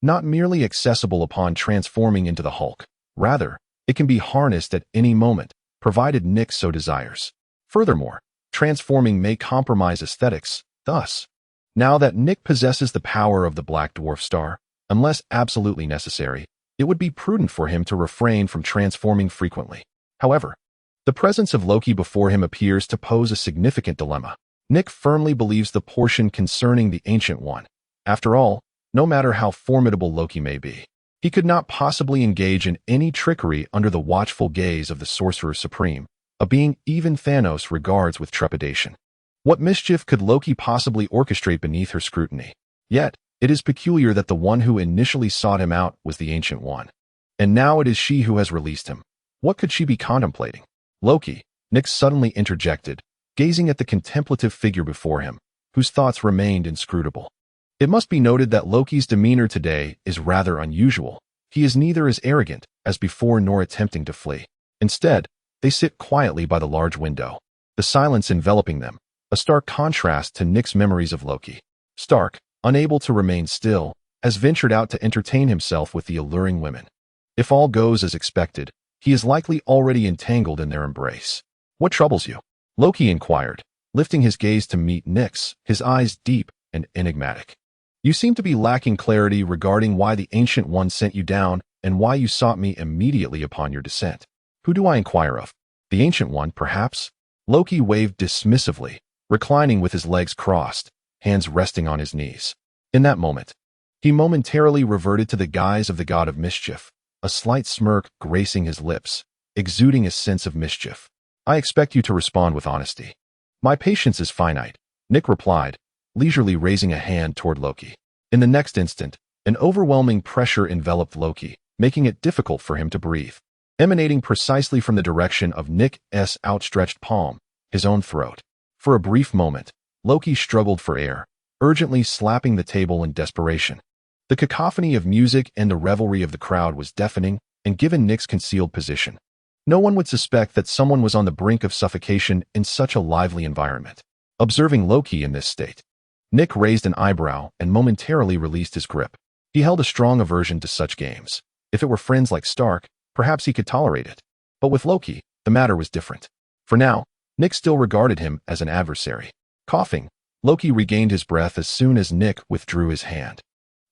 not merely accessible upon transforming into the Hulk. Rather, it can be harnessed at any moment, provided Nick so desires. Furthermore, transforming may compromise aesthetics. Thus, now that Nick possesses the power of the Black Dwarf Star, unless absolutely necessary, it would be prudent for him to refrain from transforming frequently. However, the presence of Loki before him appears to pose a significant dilemma. Nick firmly believes the portion concerning the Ancient One. After all, no matter how formidable Loki may be, he could not possibly engage in any trickery under the watchful gaze of the Sorcerer Supreme, a being even Thanos regards with trepidation. What mischief could Loki possibly orchestrate beneath her scrutiny? Yet, it is peculiar that the one who initially sought him out was the Ancient One, and now it is she who has released him. What could she be contemplating? Loki, Nick suddenly interjected, gazing at the contemplative figure before him, whose thoughts remained inscrutable. It must be noted that Loki's demeanor today is rather unusual. He is neither as arrogant as before nor attempting to flee. Instead, they sit quietly by the large window, the silence enveloping them, a stark contrast to Nick's memories of Loki. Stark, unable to remain still, has ventured out to entertain himself with the alluring women. If all goes as expected, he is likely already entangled in their embrace. What troubles you? Loki inquired, lifting his gaze to meet Nick's, his eyes deep and enigmatic. You seem to be lacking clarity regarding why the Ancient One sent you down and why you sought me immediately upon your descent. Who do I inquire of? The Ancient One, perhaps? Loki waved dismissively, reclining with his legs crossed, hands resting on his knees. In that moment, he momentarily reverted to the guise of the god of mischief, a slight smirk gracing his lips, exuding a sense of mischief. I expect you to respond with honesty. My patience is finite, Nick replied, leisurely raising a hand toward Loki. In the next instant, an overwhelming pressure enveloped Loki, making it difficult for him to breathe, emanating precisely from the direction of Nick's outstretched palm, his own throat. For a brief moment, Loki struggled for air, urgently slapping the table in desperation. The cacophony of music and the revelry of the crowd was deafening, and given Nick's concealed position, no one would suspect that someone was on the brink of suffocation in such a lively environment. Observing Loki in this state, Nick raised an eyebrow and momentarily released his grip. He held a strong aversion to such games. If it were friends like Stark, perhaps he could tolerate it. But with Loki, the matter was different. For now, Nick still regarded him as an adversary. Coughing, Loki regained his breath as soon as Nick withdrew his hand.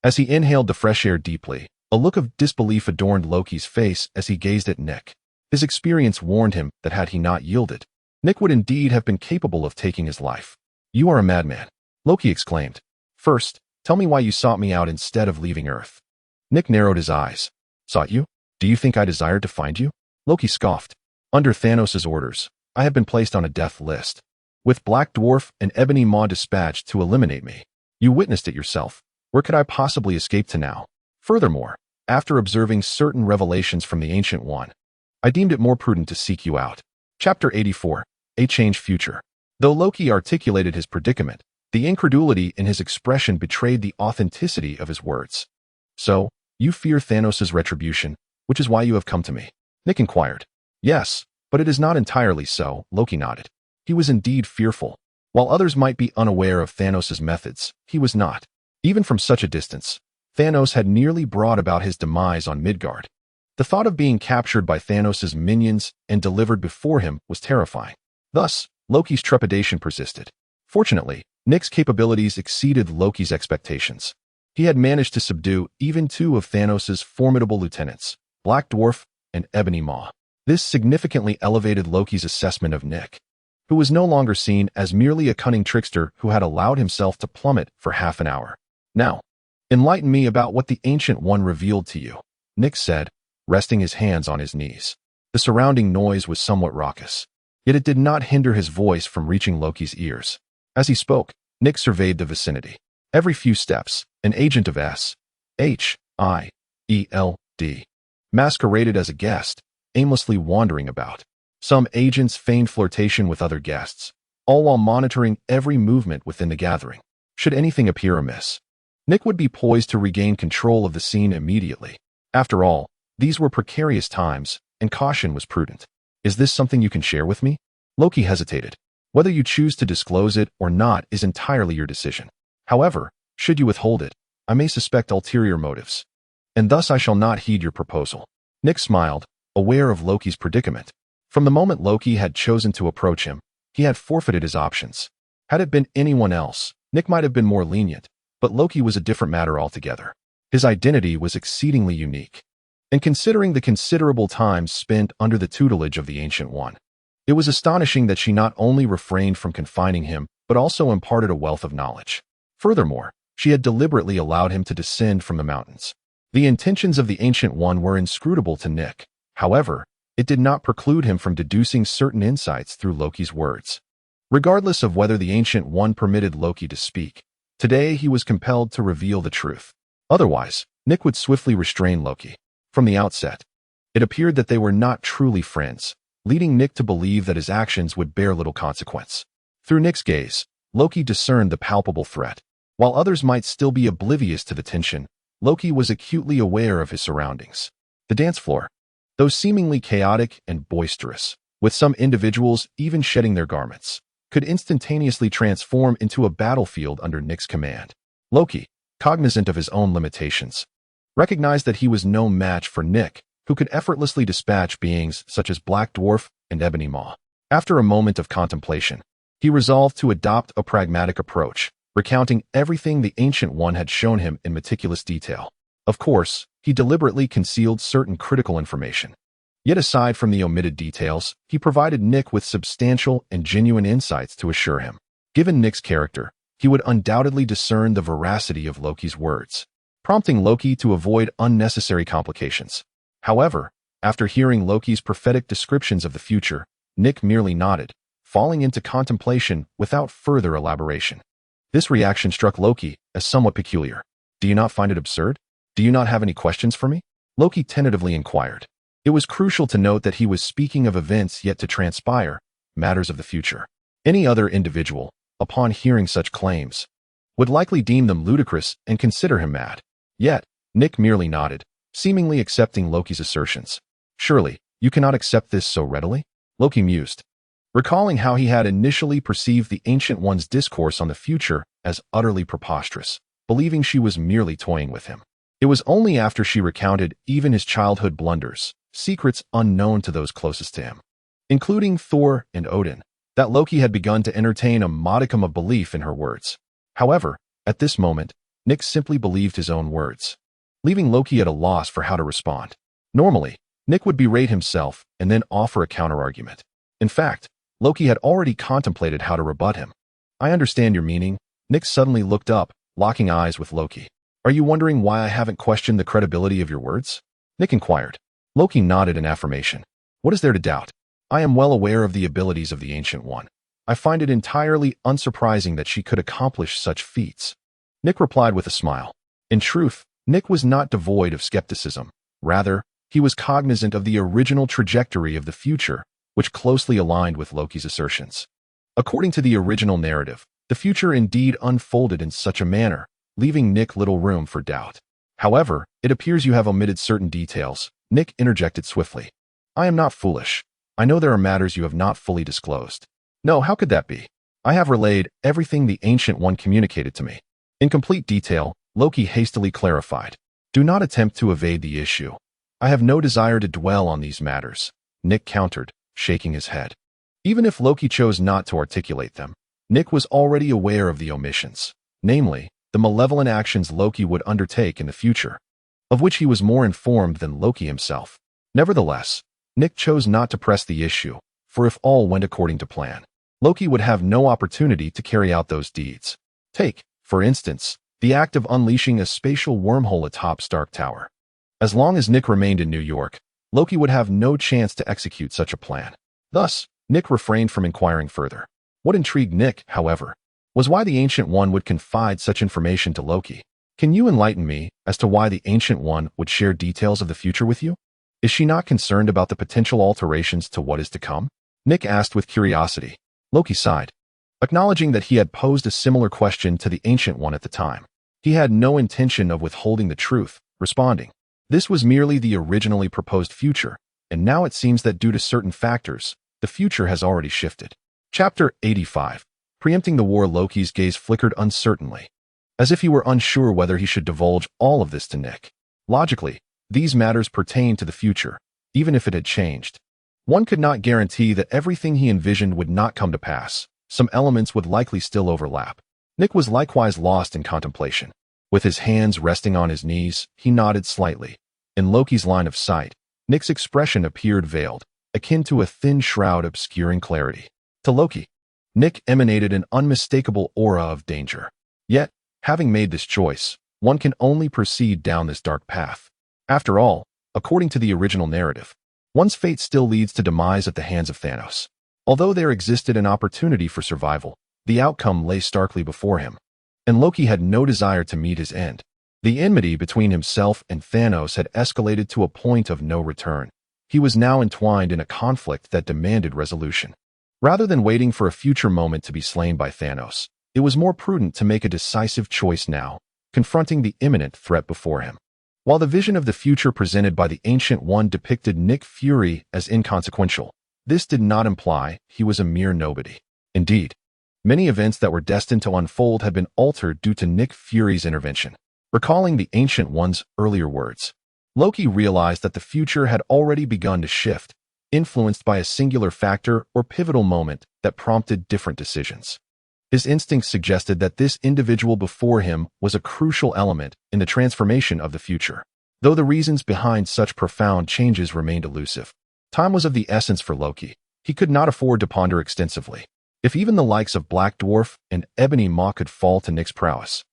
As he inhaled the fresh air deeply, a look of disbelief adorned Loki's face as he gazed at Nick. His experience warned him that had he not yielded, Nick would indeed have been capable of taking his life. You are a madman, Loki exclaimed. First, tell me why you sought me out instead of leaving Earth. Nick narrowed his eyes. Sought you? Do you think I desired to find you? Loki scoffed. Under Thanos' orders, I have been placed on a death list, with Black Dwarf and Ebony Maw dispatched to eliminate me. You witnessed it yourself. Where could I possibly escape to now? Furthermore, After observing certain revelations from the Ancient One, I deemed it more prudent to seek you out. Chapter 84. A Changed Future. Though Loki articulated his predicament, the incredulity in his expression betrayed the authenticity of his words. So, you fear Thanos' retribution, which is why you have come to me? Nick inquired. Yes, but it is not entirely so, Loki nodded. He was indeed fearful. While others might be unaware of Thanos' methods, he was not. Even from such a distance, Thanos had nearly brought about his demise on Midgard. The thought of being captured by Thanos' minions and delivered before him was terrifying. Thus, Loki's trepidation persisted. Fortunately, Nick's capabilities exceeded Loki's expectations. He had managed to subdue even two of Thanos' formidable lieutenants, Black Dwarf and Ebony Maw. This significantly elevated Loki's assessment of Nick, who was no longer seen as merely a cunning trickster who had allowed himself to plummet for half an hour. Now, enlighten me about what the Ancient One revealed to you, Nick said, resting his hands on his knees. The surrounding noise was somewhat raucous, yet it did not hinder his voice from reaching Loki's ears. As he spoke, Nick surveyed the vicinity. Every few steps, an agent of S.H.I.E.L.D. masqueraded as a guest, aimlessly wandering about. Some agents feigned flirtation with other guests, all while monitoring every movement within the gathering. Should anything appear amiss, Nick would be poised to regain control of the scene immediately. After all, these were precarious times, and caution was prudent. Is this something you can share with me? Loki hesitated. Whether you choose to disclose it or not is entirely your decision. However, should you withhold it, I may suspect ulterior motives, and thus I shall not heed your proposal. Nick smiled, aware of Loki's predicament. From the moment Loki had chosen to approach him, he had forfeited his options. Had it been anyone else, Nick might have been more lenient, but Loki was a different matter altogether. His identity was exceedingly unique. And considering the considerable time spent under the tutelage of the Ancient One, it was astonishing that she not only refrained from confining him, but also imparted a wealth of knowledge. Furthermore, she had deliberately allowed him to descend from the mountains. The intentions of the Ancient One were inscrutable to Nick. However, it did not preclude him from deducing certain insights through Loki's words. Regardless of whether the Ancient One permitted Loki to speak, today he was compelled to reveal the truth. Otherwise, Nick would swiftly restrain Loki. From the outset, it appeared that they were not truly friends, leading Nick to believe that his actions would bear little consequence. Through Nick's gaze, Loki discerned the palpable threat. While others might still be oblivious to the tension, Loki was acutely aware of his surroundings. The dance floor, though seemingly chaotic and boisterous, with some individuals even shedding their garments, could instantaneously transform into a battlefield under Nick's command. Loki, cognizant of his own limitations, recognized that he was no match for Nick, who could effortlessly dispatch beings such as Black Dwarf and Ebony Maw. After a moment of contemplation, he resolved to adopt a pragmatic approach, recounting everything the Ancient One had shown him in meticulous detail. Of course, he deliberately concealed certain critical information. Yet aside from the omitted details, he provided Nick with substantial and genuine insights to assure him. Given Nick's character, he would undoubtedly discern the veracity of Loki's words, prompting Loki to avoid unnecessary complications. However, after hearing Loki's prophetic descriptions of the future, Nick merely nodded, falling into contemplation without further elaboration. This reaction struck Loki as somewhat peculiar. Do you not find it absurd? Do you not have any questions for me? Loki tentatively inquired. It was crucial to note that he was speaking of events yet to transpire, matters of the future. Any other individual, upon hearing such claims, would likely deem them ludicrous and consider him mad. Yet, Nick merely nodded, seemingly accepting Loki's assertions. Surely, you cannot accept this so readily? Loki mused, recalling how he had initially perceived the Ancient One's discourse on the future as utterly preposterous, believing she was merely toying with him. It was only after she recounted even his childhood blunders, secrets unknown to those closest to him, including Thor and Odin, that Loki had begun to entertain a modicum of belief in her words. However, at this moment, Nick simply believed his own words, leaving Loki at a loss for how to respond. Normally, Nick would berate himself and then offer a counterargument. In fact, Loki had already contemplated how to rebut him. I understand your meaning. Nick suddenly looked up, locking eyes with Loki. Are you wondering why I haven't questioned the credibility of your words? Nick inquired. Loki nodded in affirmation. What is there to doubt? I am well aware of the abilities of the Ancient One. I find it entirely unsurprising that she could accomplish such feats. Nick replied with a smile. In truth, Nick was not devoid of skepticism. Rather, he was cognizant of the original trajectory of the future, which closely aligned with Loki's assertions. According to the original narrative, the future indeed unfolded in such a manner, leaving Nick little room for doubt. However, it appears you have omitted certain details, Nick interjected swiftly. I am not foolish. I know there are matters you have not fully disclosed. No, how could that be? I have relayed everything the Ancient One communicated to me. In complete detail, Loki hastily clarified. Do not attempt to evade the issue. I have no desire to dwell on these matters, Nick countered, shaking his head. Even if Loki chose not to articulate them, Nick was already aware of the omissions, namely, the malevolent actions Loki would undertake in the future, of which he was more informed than Loki himself. Nevertheless, Nick chose not to press the issue, for if all went according to plan, Loki would have no opportunity to carry out those deeds. Take, for instance, the act of unleashing a spatial wormhole atop Stark Tower. As long as Nick remained in New York, Loki would have no chance to execute such a plan. Thus, Nick refrained from inquiring further. What intrigued Nick, however, was why the Ancient One would confide such information to Loki. Can you enlighten me as to why the Ancient One would share details of the future with you? Is she not concerned about the potential alterations to what is to come? Nick asked with curiosity. Loki sighed, acknowledging that he had posed a similar question to the Ancient One at the time. He had no intention of withholding the truth, responding. This was merely the originally proposed future, and now it seems that due to certain factors, the future has already shifted. Chapter 85. Preempting the war. Loki's gaze flickered uncertainly, as if he were unsure whether he should divulge all of this to Nick. Logically, these matters pertain to the future, even if it had changed. One could not guarantee that everything he envisioned would not come to pass. Some elements would likely still overlap. Nick was likewise lost in contemplation. With his hands resting on his knees, he nodded slightly. In Loki's line of sight, Nick's expression appeared veiled, akin to a thin shroud obscuring clarity. To Loki, Nick emanated an unmistakable aura of danger. Yet, having made this choice, one can only proceed down this dark path. After all, according to the original narrative, one's fate still leads to demise at the hands of Thanos. Although there existed an opportunity for survival, the outcome lay starkly before him, and Loki had no desire to meet his end. The enmity between himself and Thanos had escalated to a point of no return. He was now entwined in a conflict that demanded resolution. Rather than waiting for a future moment to be slain by Thanos, it was more prudent to make a decisive choice now, confronting the imminent threat before him. While the vision of the future presented by the Ancient One depicted Nick Fury as inconsequential, this did not imply he was a mere nobody. Indeed, many events that were destined to unfold had been altered due to Nick Fury's intervention. Recalling the Ancient One's earlier words, Loki realized that the future had already begun to shift, influenced by a singular factor or pivotal moment that prompted different decisions. His instincts suggested that this individual before him was a crucial element in the transformation of the future, though the reasons behind such profound changes remained elusive. Time was of the essence for Loki. He could not afford to ponder extensively. If even the likes of Black Dwarf and Ebony Maw could fall to Nick's prowess,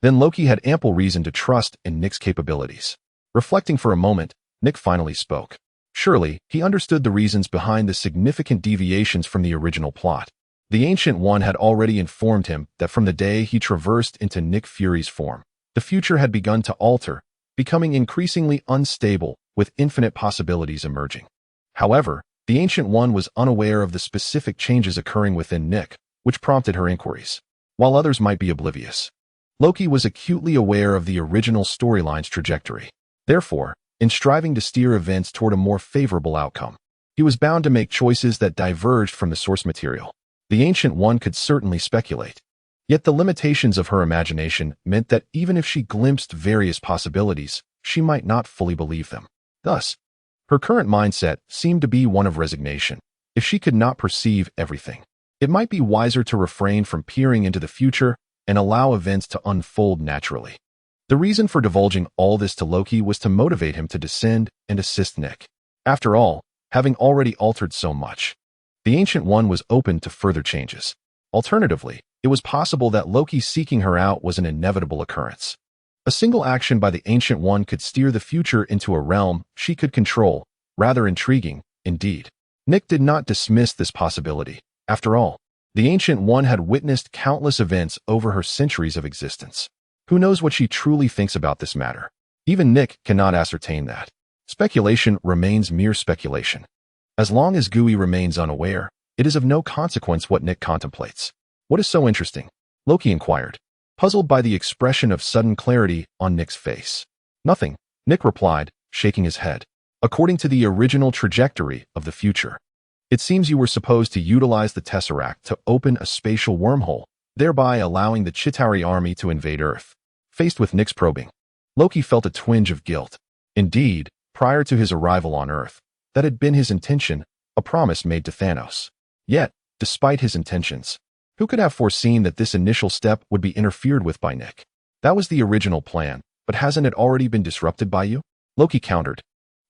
then Loki had ample reason to trust in Nick's capabilities. Reflecting for a moment, Nick finally spoke. Surely, he understood the reasons behind the significant deviations from the original plot. The Ancient One had already informed him that from the day he traversed into Nick Fury's form, the future had begun to alter, becoming increasingly unstable, with infinite possibilities emerging. However, the Ancient One was unaware of the specific changes occurring within Nick, which prompted her inquiries. While others might be oblivious, Loki was acutely aware of the original storyline's trajectory. Therefore, in striving to steer events toward a more favorable outcome, he was bound to make choices that diverged from the source material. The Ancient One could certainly speculate. Yet the limitations of her imagination meant that even if she glimpsed various possibilities, she might not fully believe them. Thus, her current mindset seemed to be one of resignation. If she could not perceive everything, it might be wiser to refrain from peering into the future and allow events to unfold naturally. The reason for divulging all this to Loki was to motivate him to descend and assist Nick. After all, having already altered so much, the Ancient One was open to further changes. Alternatively, it was possible that Loki seeking her out was an inevitable occurrence. A single action by the Ancient One could steer the future into a realm she could control. Rather intriguing, indeed. Nick did not dismiss this possibility. After all, the Ancient One had witnessed countless events over her centuries of existence. Who knows what she truly thinks about this matter? Even Nick cannot ascertain that. Speculation remains mere speculation. As long as Gooey remains unaware, it is of no consequence what Nick contemplates. What is so interesting? Loki inquired, puzzled by the expression of sudden clarity on Nick's face. Nothing, Nick replied, shaking his head. According to the original trajectory of the future, it seems you were supposed to utilize the Tesseract to open a spatial wormhole, thereby allowing the Chitauri army to invade Earth. Faced with Nick's probing, Loki felt a twinge of guilt. Indeed, prior to his arrival on Earth, that had been his intention, a promise made to Thanos. Yet, despite his intentions, who could have foreseen that this initial step would be interfered with by Nick? That was the original plan, but hasn't it already been disrupted by you? Loki countered,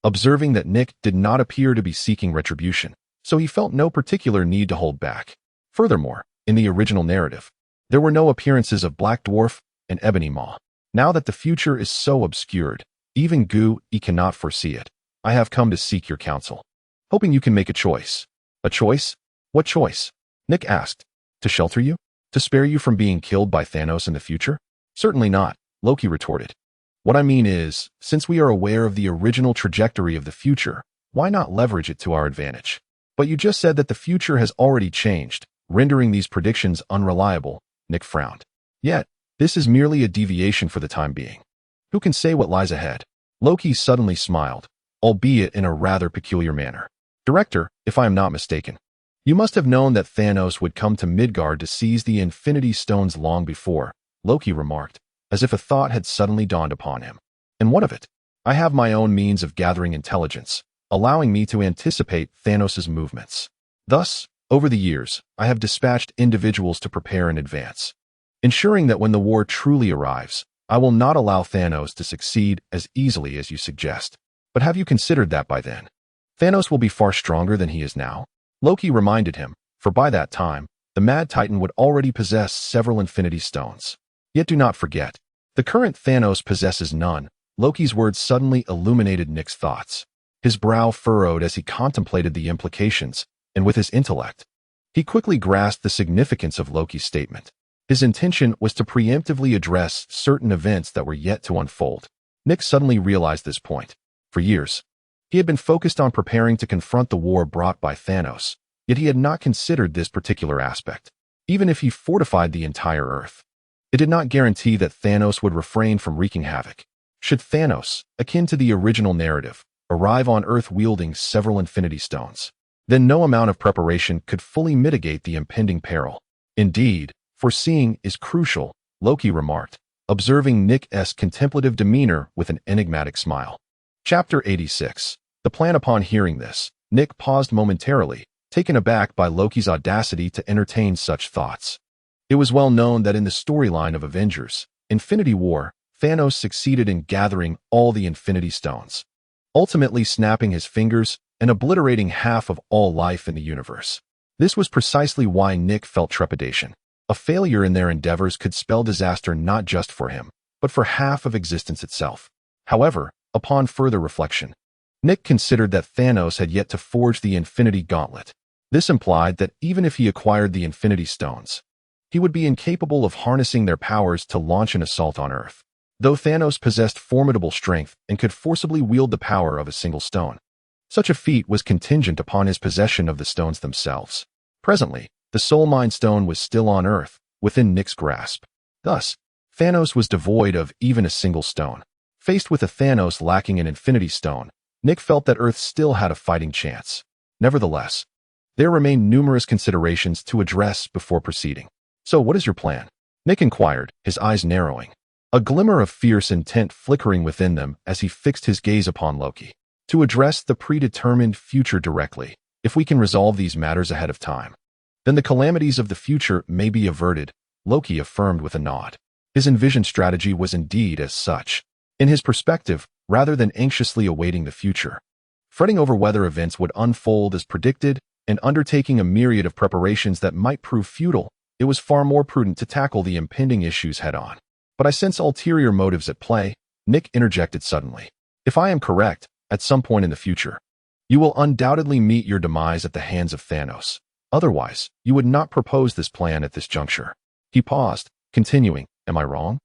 observing that Nick did not appear to be seeking retribution, so he felt no particular need to hold back. Furthermore, in the original narrative, there were no appearances of Black Dwarf and Ebony Maw. Now that the future is so obscured, even Gooey cannot foresee it. I have come to seek your counsel, hoping you can make a choice. A choice? What choice? Nick asked. To shelter you? To spare you from being killed by Thanos in the future? Certainly not, Loki retorted. What I mean is, since we are aware of the original trajectory of the future, why not leverage it to our advantage? But you just said that the future has already changed, rendering these predictions unreliable, Nick frowned. Yet, this is merely a deviation for the time being. Who can say what lies ahead? Loki suddenly smiled, albeit in a rather peculiar manner. Director, if I am not mistaken, you must have known that Thanos would come to Midgard to seize the Infinity Stones long before, Loki remarked, as if a thought had suddenly dawned upon him. And what of it? I have my own means of gathering intelligence, allowing me to anticipate Thanos' movements. Thus, over the years, I have dispatched individuals to prepare in advance, ensuring that when the war truly arrives, I will not allow Thanos to succeed as easily as you suggest. But have you considered that by then? Thanos will be far stronger than he is now? Loki reminded him, for by that time, the Mad Titan would already possess several Infinity Stones. Yet do not forget, the current Thanos possesses none. Loki's words suddenly illuminated Nick's thoughts. His brow furrowed as he contemplated the implications, and with his intellect, he quickly grasped the significance of Loki's statement. His intention was to preemptively address certain events that were yet to unfold. Nick suddenly realized this point. For years, he had been focused on preparing to confront the war brought by Thanos, yet he had not considered this particular aspect. Even if he fortified the entire Earth, it did not guarantee that Thanos would refrain from wreaking havoc. Should Thanos, akin to the original narrative, arrive on Earth wielding several Infinity Stones, then no amount of preparation could fully mitigate the impending peril. Indeed, foreseeing is crucial, Loki remarked, observing Nick's contemplative demeanor with an enigmatic smile. Chapter 86. The plan. Upon hearing this, Nick paused momentarily, taken aback by Loki's audacity to entertain such thoughts. It was well known that in the storyline of Avengers, Infinity War, Thanos succeeded in gathering all the Infinity Stones, ultimately snapping his fingers and obliterating half of all life in the universe. This was precisely why Nick felt trepidation. A failure in their endeavors could spell disaster not just for him, but for half of existence itself. However, upon further reflection, Nick considered that Thanos had yet to forge the Infinity Gauntlet. This implied that even if he acquired the Infinity Stones, he would be incapable of harnessing their powers to launch an assault on Earth. Though Thanos possessed formidable strength and could forcibly wield the power of a single stone, such a feat was contingent upon his possession of the stones themselves. Presently, the Soul Mind Stone was still on Earth, within Nick's grasp. Thus, Thanos was devoid of even a single stone. Faced with a Thanos lacking an Infinity Stone, Nick felt that Earth still had a fighting chance. Nevertheless, there remained numerous considerations to address before proceeding. So what is your plan? Nick inquired, his eyes narrowing, a glimmer of fierce intent flickering within them as he fixed his gaze upon Loki. To address the predetermined future directly, if we can resolve these matters ahead of time, then the calamities of the future may be averted, Loki affirmed with a nod. His envisioned strategy was indeed as such. In his perspective, rather than anxiously awaiting the future, fretting over whether events would unfold as predicted, and undertaking a myriad of preparations that might prove futile, it was far more prudent to tackle the impending issues head-on. But I sense ulterior motives at play, Nick interjected suddenly. If I am correct, at some point in the future, you will undoubtedly meet your demise at the hands of Thanos. Otherwise, you would not propose this plan at this juncture. He paused, continuing, am I wrong?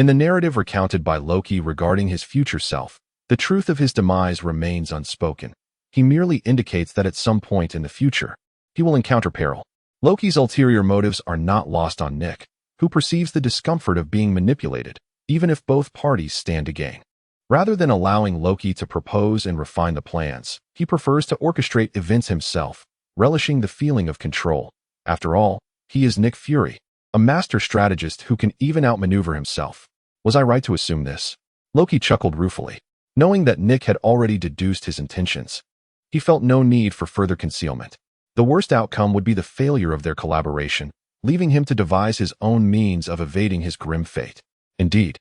In the narrative recounted by Loki regarding his future self, the truth of his demise remains unspoken. He merely indicates that at some point in the future, he will encounter peril. Loki's ulterior motives are not lost on Nick, who perceives the discomfort of being manipulated, even if both parties stand to gain. Rather than allowing Loki to propose and refine the plans, he prefers to orchestrate events himself, relishing the feeling of control. After all, he is Nick Fury, a master strategist who can even outmaneuver himself. Was I right to assume this? Loki chuckled ruefully. Knowing that Nick had already deduced his intentions, he felt no need for further concealment. The worst outcome would be the failure of their collaboration, leaving him to devise his own means of evading his grim fate. Indeed,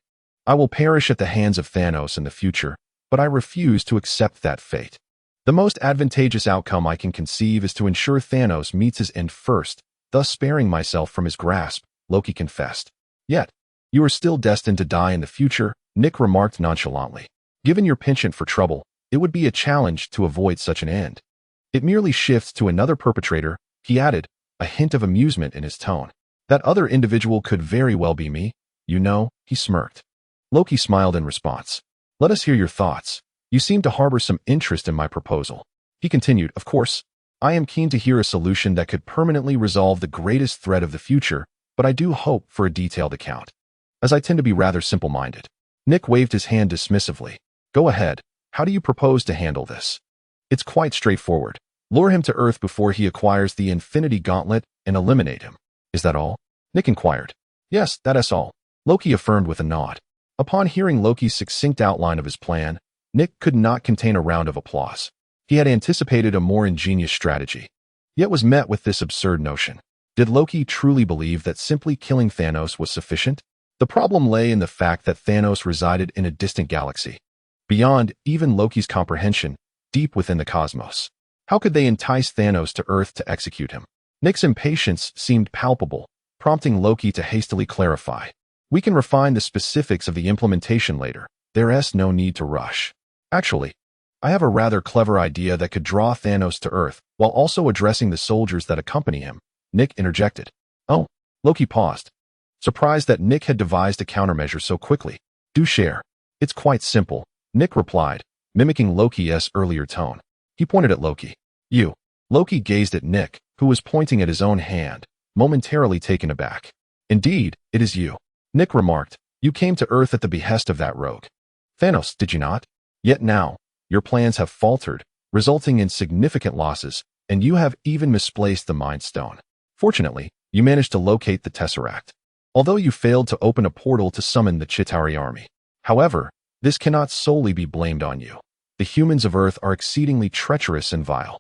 I will perish at the hands of Thanos in the future, but I refuse to accept that fate. The most advantageous outcome I can conceive is to ensure Thanos meets his end first, thus sparing myself from his grasp, Loki confessed. Yet, you are still destined to die in the future, Nick remarked nonchalantly. Given your penchant for trouble, it would be a challenge to avoid such an end. It merely shifts to another perpetrator, he added, a hint of amusement in his tone. That other individual could very well be me, you know, he smirked. Loki smiled in response. Let us hear your thoughts. You seem to harbor some interest in my proposal. He continued, of course, I am keen to hear a solution that could permanently resolve the greatest threat of the future, but I do hope for a detailed account, as I tend to be rather simple-minded. Nick waved his hand dismissively. Go ahead. How do you propose to handle this? It's quite straightforward. Lure him to Earth before he acquires the Infinity Gauntlet and eliminate him. Is that all? Nick inquired. Yes, that is all. Loki affirmed with a nod. Upon hearing Loki's succinct outline of his plan, Nick could not contain a round of applause. He had anticipated a more ingenious strategy, yet was met with this absurd notion. Did Loki truly believe that simply killing Thanos was sufficient? The problem lay in the fact that Thanos resided in a distant galaxy, beyond even Loki's comprehension, deep within the cosmos. How could they entice Thanos to Earth to execute him? Nick's impatience seemed palpable, prompting Loki to hastily clarify. We can refine the specifics of the implementation later. There's no need to rush. Actually, I have a rather clever idea that could draw Thanos to Earth while also addressing the soldiers that accompany him, Nick interjected. Oh, Loki paused, surprised that Nick had devised a countermeasure so quickly. Do share. It's quite simple, Nick replied, mimicking Loki's earlier tone. He pointed at Loki. You. Loki gazed at Nick, who was pointing at his own hand, momentarily taken aback. Indeed, it is you. Nick remarked. You came to Earth at the behest of that rogue Thanos, did you not? Yet now, your plans have faltered, resulting in significant losses, and you have even misplaced the Mind Stone. Fortunately, you managed to locate the Tesseract, although you failed to open a portal to summon the Chitauri army. However, this cannot solely be blamed on you. The humans of Earth are exceedingly treacherous and vile,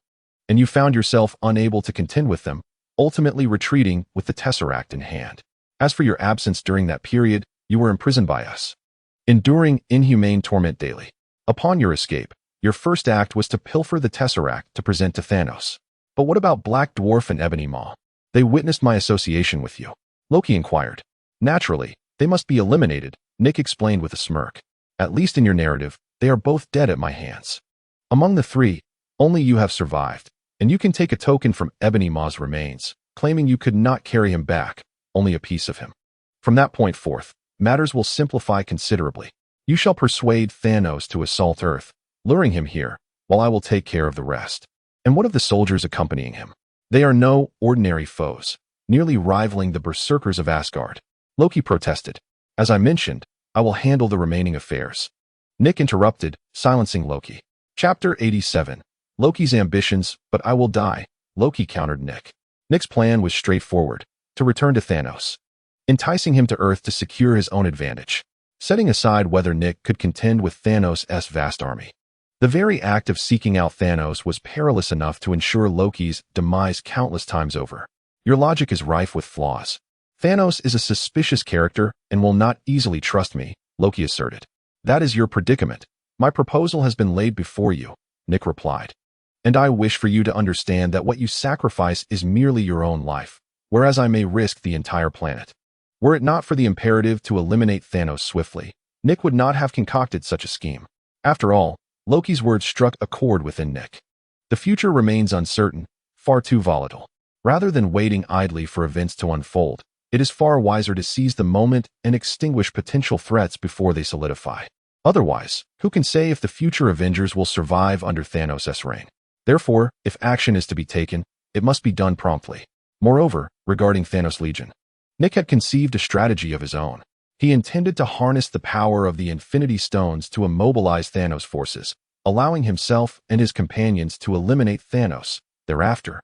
and you found yourself unable to contend with them, ultimately retreating with the Tesseract in hand. As for your absence during that period, you were imprisoned by us, enduring inhumane torment daily. Upon your escape, your first act was to pilfer the Tesseract to present to Thanos. But what about Black Dwarf and Ebony Maw? They witnessed my association with you, Loki inquired. Naturally, they must be eliminated, Nick explained with a smirk. At least in your narrative, they are both dead at my hands. Among the three, only you have survived, and you can take a token from Ebony Maw's remains, claiming you could not carry him back, only a piece of him. From that point forth, matters will simplify considerably. You shall persuade Thanos to assault Earth, luring him here, while I will take care of the rest. And what of the soldiers accompanying him? They are no ordinary foes, nearly rivaling the berserkers of Asgard. Loki protested. As I mentioned, I will handle the remaining affairs. Nick interrupted, silencing Loki. Chapter 87. Loki's ambitions, but I will die, Loki countered Nick. Nick's plan was straightforward, to return to Thanos, enticing him to Earth to secure his own advantage, setting aside whether Nick could contend with Thanos' vast army. The very act of seeking out Thanos was perilous enough to ensure Loki's demise countless times over. Your logic is rife with flaws. Thanos is a suspicious character and will not easily trust me, Loki asserted. That is your predicament. My proposal has been laid before you, Nick replied. And I wish for you to understand that what you sacrifice is merely your own life, whereas I may risk the entire planet. Were it not for the imperative to eliminate Thanos swiftly, Nick would not have concocted such a scheme. After all, Loki's words struck a chord within Nick. The future remains uncertain, far too volatile. Rather than waiting idly for events to unfold, It is far wiser to seize the moment and extinguish potential threats before they solidify. Otherwise, who can say if the future Avengers will survive under Thanos' reign? Therefore, if action is to be taken, it must be done promptly. Moreover, regarding Thanos' Legion, Nick had conceived a strategy of his own. He intended to harness the power of the Infinity Stones to immobilize Thanos' forces, allowing himself and his companions to eliminate Thanos. Thereafter,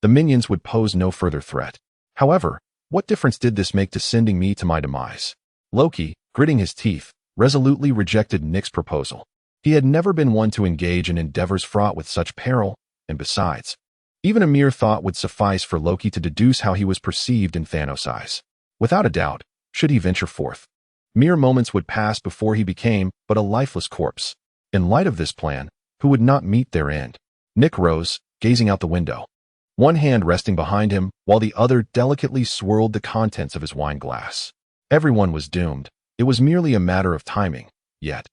the minions would pose no further threat. However, what difference did this make to sending me to my demise? Loki, gritting his teeth, resolutely rejected Nick's proposal. He had never been one to engage in endeavors fraught with such peril, and besides, even a mere thought would suffice for Loki to deduce how he was perceived in Thanos' eyes. Without a doubt, should he venture forth, mere moments would pass before he became but a lifeless corpse. In light of this plan, who would not meet their end? Nick rose, gazing out the window, one hand resting behind him while the other delicately swirled the contents of his wine glass. Everyone was doomed. It was merely a matter of timing. Yet,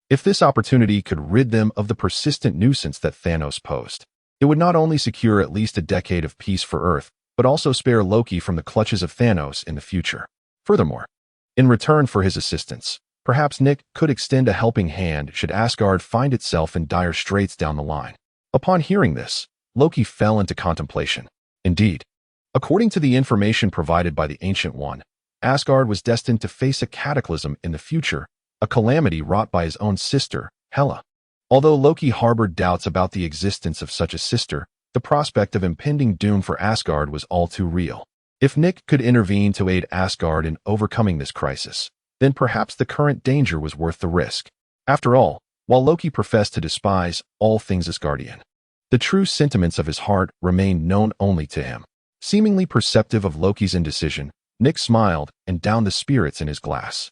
if this opportunity could rid them of the persistent nuisance that Thanos posed, it would not only secure at least a decade of peace for Earth, but also spare Loki from the clutches of Thanos in the future. Furthermore, in return for his assistance, perhaps Nick could extend a helping hand should Asgard find itself in dire straits down the line. Upon hearing this, Loki fell into contemplation. Indeed, according to the information provided by the Ancient One, Asgard was destined to face a cataclysm in the future, a calamity wrought by his own sister, Hela. Although Loki harbored doubts about the existence of such a sister, the prospect of impending doom for Asgard was all too real. If Nick could intervene to aid Asgard in overcoming this crisis, then perhaps the current danger was worth the risk. After all, while Loki professed to despise all things Asgardian, the true sentiments of his heart remained known only to him. Seemingly perceptive of Loki's indecision, Nick smiled and downed the spirits in his glass.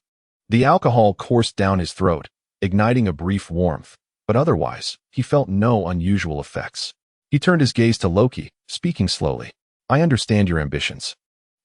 The alcohol coursed down his throat, igniting a brief warmth, but otherwise, he felt no unusual effects. He turned his gaze to Loki, speaking slowly. I understand your ambitions,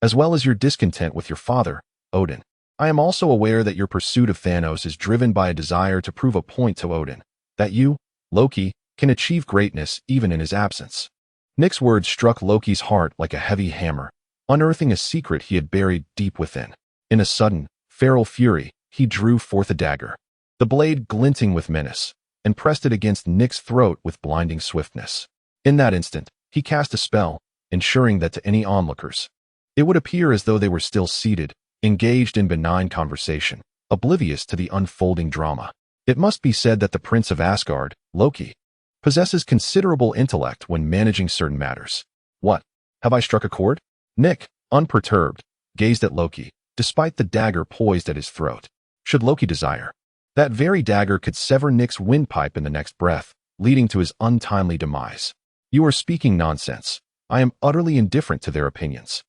as well as your discontent with your father, Odin. I am also aware that your pursuit of Thanos is driven by a desire to prove a point to Odin, that you, Loki, can achieve greatness even in his absence. Nick's words struck Loki's heart like a heavy hammer, unearthing a secret he had buried deep within. In a sudden, feral fury, he drew forth a dagger, the blade glinting with menace, and pressed it against Nick's throat with blinding swiftness. In that instant, he cast a spell, ensuring that to any onlookers, it would appear as though they were still seated, engaged in benign conversation, oblivious to the unfolding drama. It must be said that the Prince of Asgard, Loki, possesses considerable intellect when managing certain matters. What? Have I struck a chord? Nick, unperturbed, gazed at Loki, despite the dagger poised at his throat. Should Loki desire, that very dagger could sever Nick's windpipe in the next breath, leading to his untimely demise. You are speaking nonsense. I am utterly indifferent to their opinions.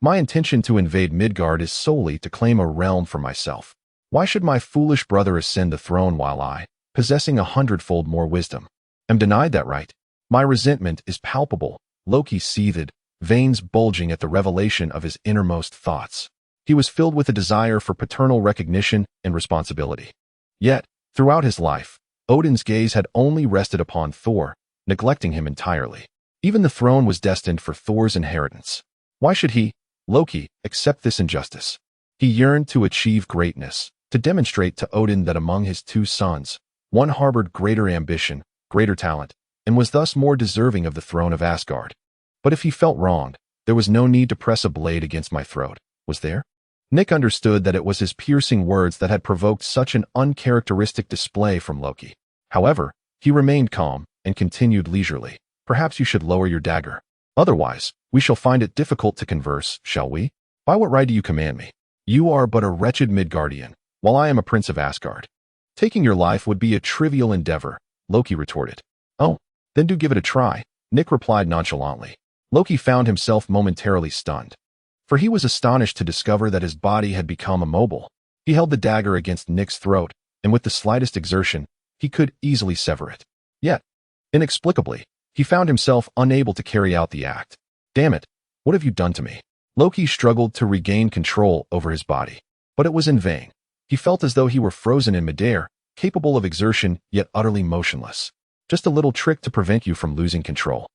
My intention to invade Midgard is solely to claim a realm for myself. Why should my foolish brother ascend the throne while I, possessing 100-fold more wisdom, am denied that right? My resentment is palpable. Loki seethed, veins bulging at the revelation of his innermost thoughts. He was filled with a desire for paternal recognition and responsibility. Yet, throughout his life, Odin's gaze had only rested upon Thor, neglecting him entirely. Even the throne was destined for Thor's inheritance. Why should he, Loki, accept this injustice? He yearned to achieve greatness, to demonstrate to Odin that among his two sons, one harbored greater ambition, greater talent, and was thus more deserving of the throne of Asgard. But if he felt wronged, there was no need to press a blade against my throat, was there? Nick understood that it was his piercing words that had provoked such an uncharacteristic display from Loki. However, he remained calm and continued leisurely. Perhaps you should lower your dagger. Otherwise, we shall find it difficult to converse, shall we? By what right do you command me? You are but a wretched Midgardian, while I am a prince of Asgard. Taking your life would be a trivial endeavor, Loki retorted. Oh, then do give it a try, Nick replied nonchalantly. Loki found himself momentarily stunned, for he was astonished to discover that his body had become immobile. He held the dagger against Nick's throat, and with the slightest exertion, he could easily sever it. Yet, inexplicably, he found himself unable to carry out the act. Damn it, what have you done to me? Loki struggled to regain control over his body, but it was in vain. He felt as though he were frozen in midair, capable of exertion yet utterly motionless. Just a little trick to prevent you from losing control.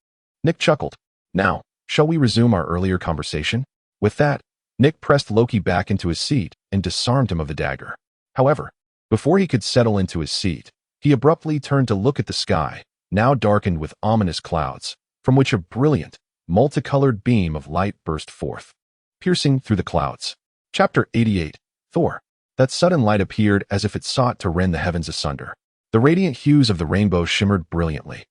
Nick chuckled. Now, shall we resume our earlier conversation? With that, Nick pressed Loki back into his seat and disarmed him of the dagger. However, before he could settle into his seat, he abruptly turned to look at the sky, now darkened with ominous clouds, from which a brilliant, multicolored beam of light burst forth, piercing through the clouds. Chapter 88, Thor. That sudden light appeared as if it sought to rend the heavens asunder. The radiant hues of the rainbow shimmered brilliantly,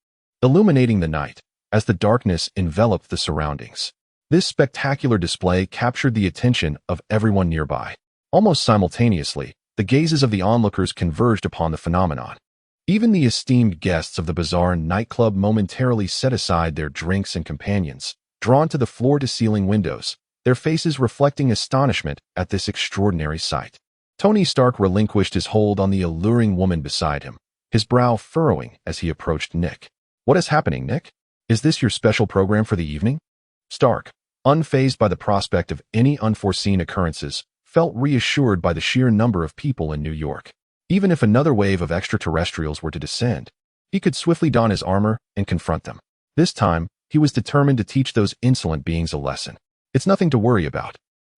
illuminating the night, as the darkness enveloped the surroundings. This spectacular display captured the attention of everyone nearby. Almost simultaneously, the gazes of the onlookers converged upon the phenomenon. Even the esteemed guests of the bizarre nightclub momentarily set aside their drinks and companions, drawn to the floor-to-ceiling windows, their faces reflecting astonishment at this extraordinary sight. Tony Stark relinquished his hold on the alluring woman beside him, his brow furrowing as he approached Nick. "What is happening, Nick? Is this your special program for the evening?" Stark, unfazed by the prospect of any unforeseen occurrences, felt reassured by the sheer number of people in New York. Even if another wave of extraterrestrials were to descend, he could swiftly don his armor and confront them. This time, he was determined to teach those insolent beings a lesson. "It's nothing to worry about.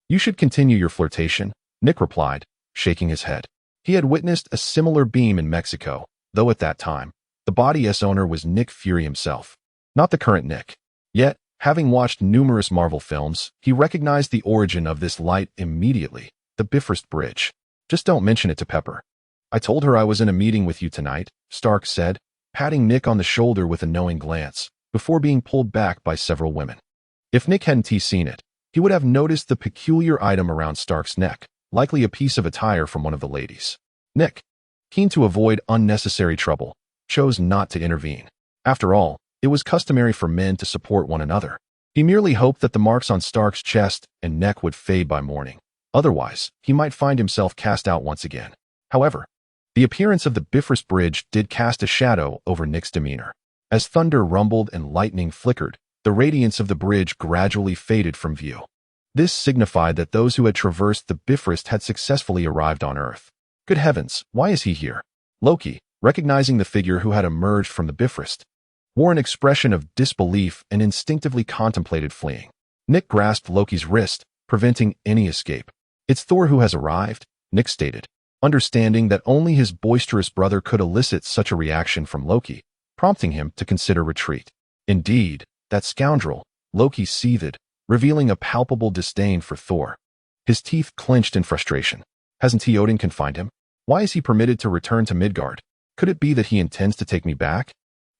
You should continue your flirtation," Nick replied, shaking his head. He had witnessed a similar beam in Mexico, though at that time, the body's owner was Nick Fury himself, not the current Nick. Yet, having watched numerous Marvel films, he recognized the origin of this light immediately: the Bifrost Bridge. "Just don't mention it to Pepper. I told her I was in a meeting with you tonight," Stark said, patting Nick on the shoulder with a knowing glance, before being pulled back by several women. If Nick hadn't seen it, he would have noticed the peculiar item around Stark's neck, likely a piece of attire from one of the ladies. Nick, keen to avoid unnecessary trouble, chose not to intervene. After all, it was customary for men to support one another. He merely hoped that the marks on Stark's chest and neck would fade by morning. Otherwise, he might find himself cast out once again. However, the appearance of the Bifrost Bridge did cast a shadow over Nick's demeanor. As thunder rumbled and lightning flickered, the radiance of the bridge gradually faded from view. This signified that those who had traversed the Bifrost had successfully arrived on Earth. "Good heavens, why is he here?" Loki, recognizing the figure who had emerged from the Bifrost, wore an expression of disbelief and instinctively contemplated fleeing. Nick grasped Loki's wrist, preventing any escape. "It's Thor who has arrived," Nick stated, understanding that only his boisterous brother could elicit such a reaction from Loki, prompting him to consider retreat. Indeed, that scoundrel, Loki seethed, revealing a palpable disdain for Thor. His teeth clenched in frustration. Hasn't Odin confined him? Why is he permitted to return to Midgard? Could it be that he intends to take me back?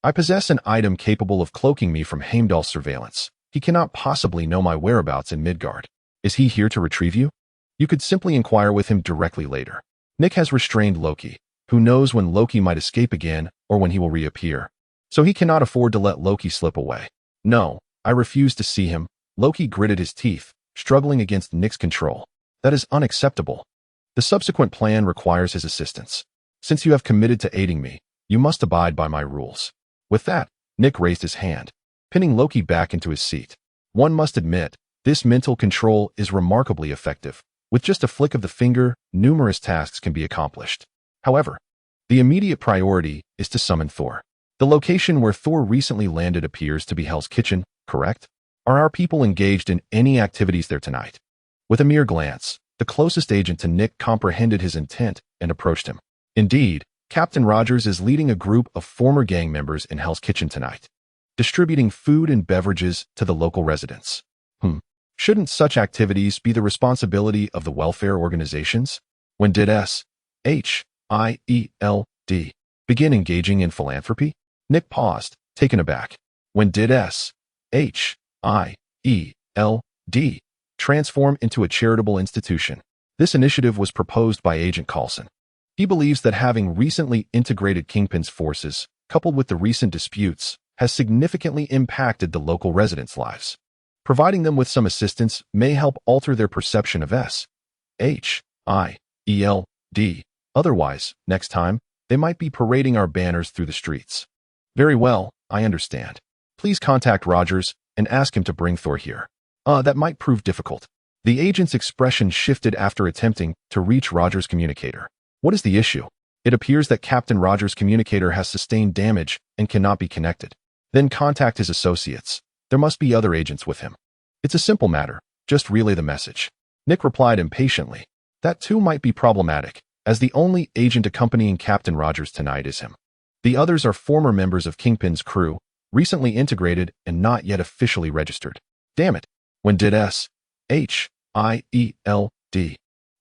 I possess an item capable of cloaking me from Heimdall's surveillance. He cannot possibly know my whereabouts in Midgard. Is he here to retrieve you? You could simply inquire with him directly later. Nick has restrained Loki, who knows when Loki might escape again or when he will reappear. So he cannot afford to let Loki slip away. "No, I refuse to see him." Loki gritted his teeth, struggling against Nick's control. "That is unacceptable. The subsequent plan requires his assistance. Since you have committed to aiding me, you must abide by my rules." With that, Nick raised his hand, pinning Loki back into his seat. One must admit, this mental control is remarkably effective. With just a flick of the finger, numerous tasks can be accomplished. However, the immediate priority is to summon Thor. The location where Thor recently landed appears to be Hell's Kitchen, correct? Are our people engaged in any activities there tonight? With a mere glance, the closest agent to Nick comprehended his intent and approached him. Indeed, Captain Rogers is leading a group of former gang members in Hell's Kitchen tonight, distributing food and beverages to the local residents. Shouldn't such activities be the responsibility of the welfare organizations? When did SHIELD begin engaging in philanthropy? Nick paused, taken aback. When did SHIELD transform into a charitable institution? This initiative was proposed by Agent Coulson. He believes that having recently integrated Kingpin's forces, coupled with the recent disputes, has significantly impacted the local residents' lives. Providing them with some assistance may help alter their perception of SHIELD. Otherwise, next time, they might be parading our banners through the streets. "Very well, I understand. Please contact Rogers and ask him to bring Thor here." That might prove difficult." The agent's expression shifted after attempting to reach Rogers' communicator. "What is the issue?" "It appears that Captain Rogers' communicator has sustained damage and cannot be connected." "Then contact his associates. There must be other agents with him." "It's a simple matter. Just relay the message." Nick replied impatiently. That too might be problematic, as the only agent accompanying Captain Rogers tonight is him. The others are former members of Kingpin's crew, recently integrated and not yet officially registered. Damn it. When did S-H-I-E-L-D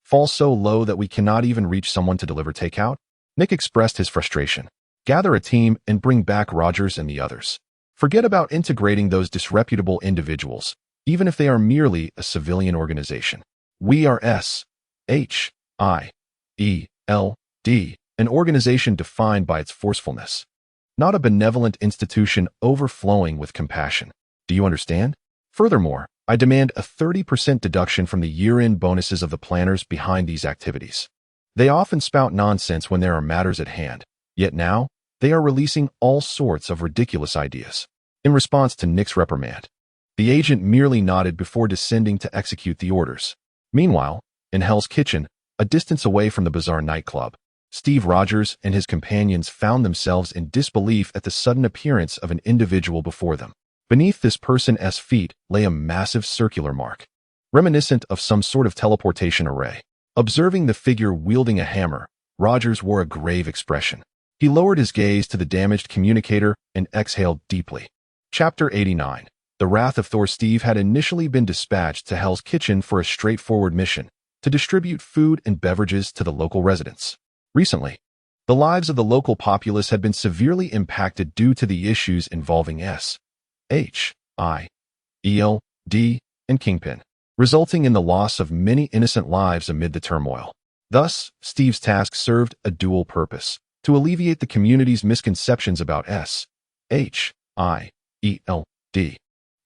fall so low that we cannot even reach someone to deliver takeout? Nick expressed his frustration. Gather a team and bring back Rogers and the others. Forget about integrating those disreputable individuals, even if they are merely a civilian organization. We are S-H-I-E-L-D, an organization defined by its forcefulness, not a benevolent institution overflowing with compassion. Do you understand? Furthermore, I demand a 30% deduction from the year-end bonuses of the planners behind these activities. They often spout nonsense when there are matters at hand, yet now, they are releasing all sorts of ridiculous ideas. In response to Nick's reprimand, the agent merely nodded before descending to execute the orders. Meanwhile, in Hell's Kitchen, a distance away from the bizarre nightclub, Steve Rogers and his companions found themselves in disbelief at the sudden appearance of an individual before them. Beneath this person's feet lay a massive circular mark, reminiscent of some sort of teleportation array. Observing the figure wielding a hammer, Rogers wore a grave expression. He lowered his gaze to the damaged communicator and exhaled deeply. Chapter 89. The Wrath of Thor. Steve had initially been dispatched to Hell's Kitchen for a straightforward mission, to distribute food and beverages to the local residents. Recently, the lives of the local populace had been severely impacted due to the issues involving S-H-I-E-L-D and Kingpin, resulting in the loss of many innocent lives amid the turmoil. Thus, Steve's task served a dual purpose: to alleviate the community's misconceptions about S-H-I-E-L-D,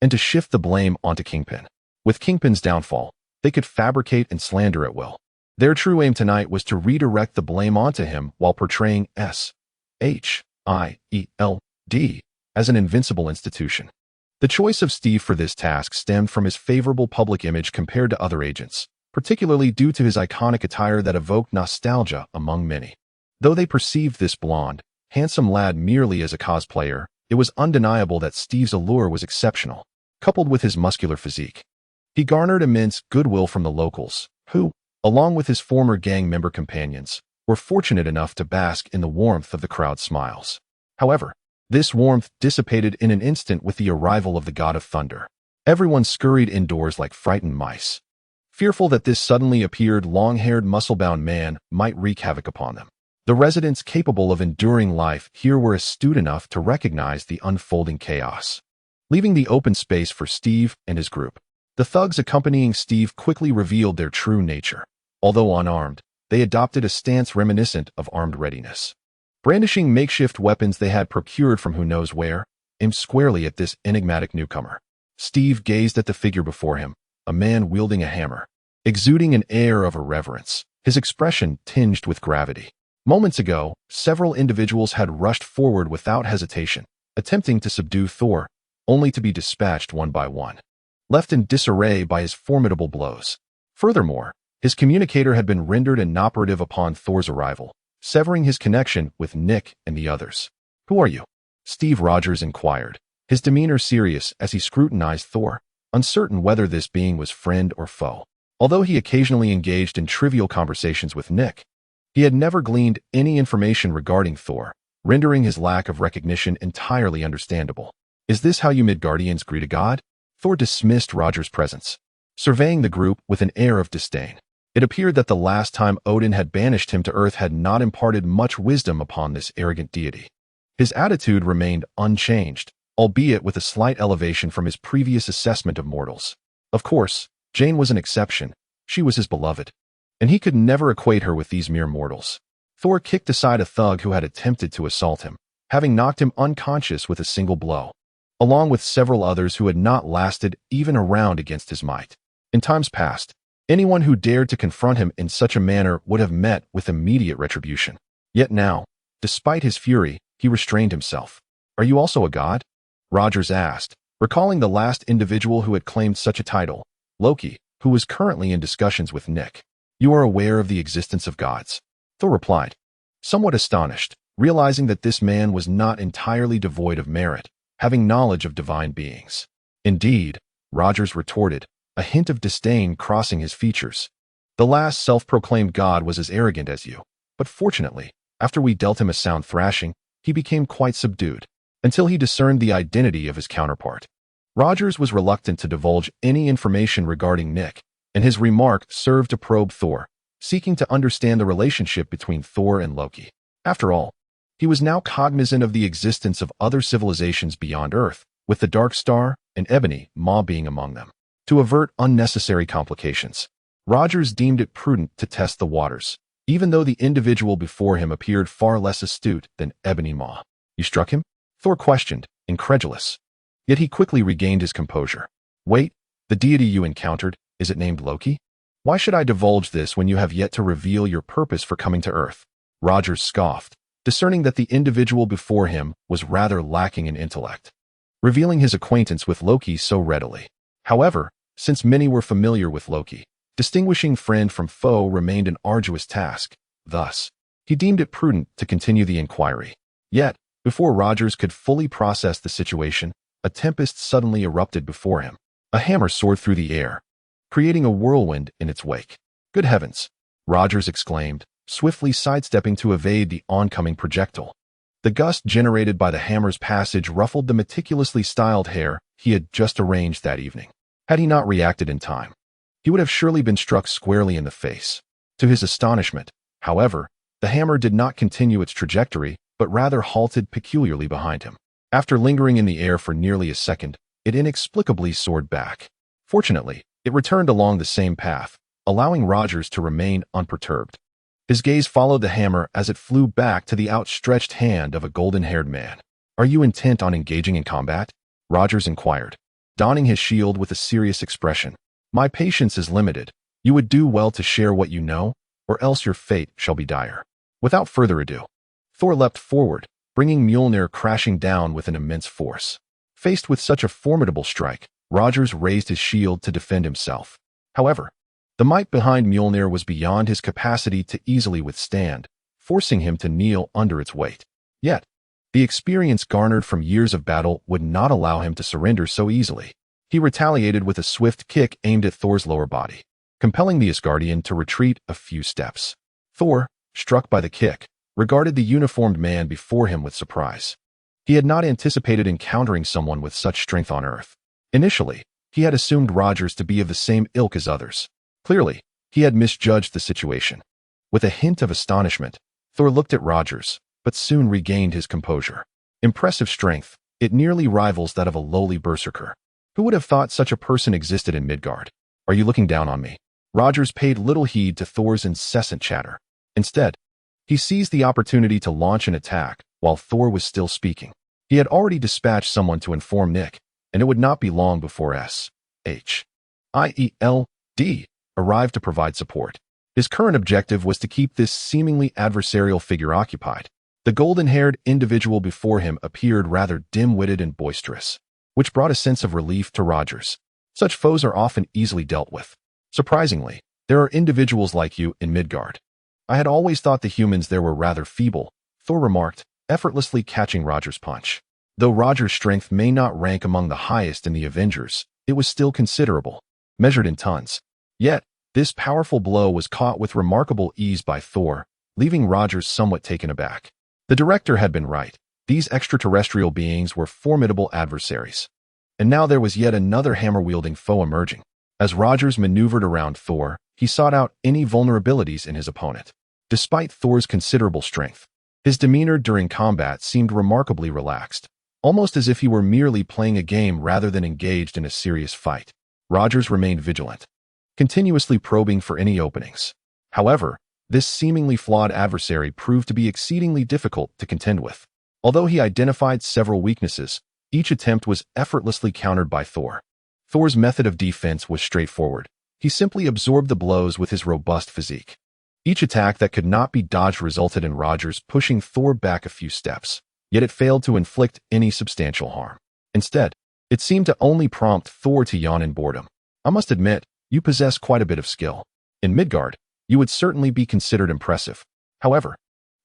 and to shift the blame onto Kingpin. With Kingpin's downfall, they could fabricate and slander at will. Their true aim tonight was to redirect the blame onto him while portraying S-H-I-E-L-D as an invincible institution. The choice of Steve for this task stemmed from his favorable public image compared to other agents, particularly due to his iconic attire that evoked nostalgia among many. Though they perceived this blonde, handsome lad merely as a cosplayer, it was undeniable that Steve's allure was exceptional, coupled with his muscular physique. He garnered immense goodwill from the locals, who, along with his former gang member companions, were fortunate enough to bask in the warmth of the crowd's smiles. However, this warmth dissipated in an instant with the arrival of the God of Thunder. Everyone scurried indoors like frightened mice, fearful that this suddenly appeared long-haired muscle-bound man might wreak havoc upon them. The residents capable of enduring life here were astute enough to recognize the unfolding chaos. Leaving the open space for Steve and his group, the thugs accompanying Steve quickly revealed their true nature. Although unarmed, they adopted a stance reminiscent of armed readiness. Brandishing makeshift weapons they had procured from who knows where, aimed squarely at this enigmatic newcomer. Steve gazed at the figure before him, a man wielding a hammer, exuding an air of irreverence, his expression tinged with gravity. Moments ago, several individuals had rushed forward without hesitation, attempting to subdue Thor, only to be dispatched one by one, left in disarray by his formidable blows. Furthermore, his communicator had been rendered inoperative upon Thor's arrival, severing his connection with Nick and the others. "Who are you?" Steve Rogers inquired, his demeanor serious as he scrutinized Thor, uncertain whether this being was friend or foe. Although he occasionally engaged in trivial conversations with Nick, he had never gleaned any information regarding Thor, rendering his lack of recognition entirely understandable. "Is this how you Midgardians greet a god?" Thor dismissed Rogers' presence, surveying the group with an air of disdain. It appeared that the last time Odin had banished him to Earth had not imparted much wisdom upon this arrogant deity. His attitude remained unchanged, albeit with a slight elevation from his previous assessment of mortals. Of course, Jane was an exception. She was his beloved, and he could never equate her with these mere mortals. Thor kicked aside a thug who had attempted to assault him, having knocked him unconscious with a single blow, along with several others who had not lasted even a round against his might. In times past, anyone who dared to confront him in such a manner would have met with immediate retribution. Yet now, despite his fury, he restrained himself. "Are you also a god?" Rogers asked, recalling the last individual who had claimed such a title, Loki, who was currently in discussions with Nick. "You are aware of the existence of gods?" Thor replied, somewhat astonished, realizing that this man was not entirely devoid of merit, having knowledge of divine beings. "Indeed," Rogers retorted, a hint of disdain crossing his features. The last self-proclaimed god was as arrogant as you, but fortunately, after we dealt him a sound thrashing, he became quite subdued, until he discerned the identity of his counterpart. Rogers was reluctant to divulge any information regarding Nick, and his remark served to probe Thor, seeking to understand the relationship between Thor and Loki. After all, he was now cognizant of the existence of other civilizations beyond Earth, with the Dark Star and Ebony Maw being among them. To avert unnecessary complications, Rogers deemed it prudent to test the waters, even though the individual before him appeared far less astute than Ebony Maw. "You struck him?" Thor questioned, incredulous. Yet he quickly regained his composure. "Wait, the deity you encountered, is it named Loki? Why should I divulge this when you have yet to reveal your purpose for coming to Earth?" Rogers scoffed, discerning that the individual before him was rather lacking in intellect, revealing his acquaintance with Loki so readily. However, since many were familiar with Loki, distinguishing friend from foe remained an arduous task. Thus, he deemed it prudent to continue the inquiry. Yet, before Rogers could fully process the situation, a tempest suddenly erupted before him. A hammer soared through the air, creating a whirlwind in its wake. "Good heavens!" Rogers exclaimed, swiftly sidestepping to evade the oncoming projectile. The gust generated by the hammer's passage ruffled the meticulously styled hair he had just arranged that evening. Had he not reacted in time, he would have surely been struck squarely in the face. To his astonishment, however, the hammer did not continue its trajectory, but rather halted peculiarly behind him. After lingering in the air for nearly a second, it inexplicably soared back. Fortunately, it returned along the same path, allowing Rogers to remain unperturbed. His gaze followed the hammer as it flew back to the outstretched hand of a golden-haired man. "Are you intent on engaging in combat?" Rogers inquired, donning his shield with a serious expression. "My patience is limited. You would do well to share what you know, or else your fate shall be dire." Without further ado, Thor leapt forward, bringing Mjolnir crashing down with an immense force. Faced with such a formidable strike, Rogers raised his shield to defend himself. However, the might behind Mjolnir was beyond his capacity to easily withstand, forcing him to kneel under its weight. Yet, the experience garnered from years of battle would not allow him to surrender so easily. He retaliated with a swift kick aimed at Thor's lower body, compelling the Asgardian to retreat a few steps. Thor, struck by the kick, regarded the uniformed man before him with surprise. He had not anticipated encountering someone with such strength on Earth. Initially, he had assumed Rogers to be of the same ilk as others. Clearly, he had misjudged the situation. With a hint of astonishment, Thor looked at Rogers, but soon regained his composure. Impressive strength, it nearly rivals that of a lowly berserker. Who would have thought such a person existed in Midgard? "Are you looking down on me?" Rogers paid little heed to Thor's incessant chatter. Instead, he seized the opportunity to launch an attack while Thor was still speaking. He had already dispatched someone to inform Nick, and it would not be long before S.H.I.E.L.D. arrived to provide support. His current objective was to keep this seemingly adversarial figure occupied. The golden-haired individual before him appeared rather dim-witted and boisterous, which brought a sense of relief to Rogers. Such foes are often easily dealt with. "Surprisingly, there are individuals like you in Midgard. I had always thought the humans there were rather feeble," Thor remarked, effortlessly catching Rogers' punch. Though Rogers' strength may not rank among the highest in the Avengers, it was still considerable, measured in tons. Yet, this powerful blow was caught with remarkable ease by Thor, leaving Rogers somewhat taken aback. The director had been right. These extraterrestrial beings were formidable adversaries. And now there was yet another hammer-wielding foe emerging. As Rogers maneuvered around Thor, he sought out any vulnerabilities in his opponent. Despite Thor's considerable strength, his demeanor during combat seemed remarkably relaxed, almost as if he were merely playing a game rather than engaged in a serious fight. Rogers remained vigilant, continuously probing for any openings. However, this seemingly flawed adversary proved to be exceedingly difficult to contend with. Although he identified several weaknesses, each attempt was effortlessly countered by Thor. Thor's method of defense was straightforward. He simply absorbed the blows with his robust physique. Each attack that could not be dodged resulted in Rogers pushing Thor back a few steps, yet it failed to inflict any substantial harm. Instead, it seemed to only prompt Thor to yawn in boredom. "I must admit, you possess quite a bit of skill. In Midgard, you would certainly be considered impressive. However,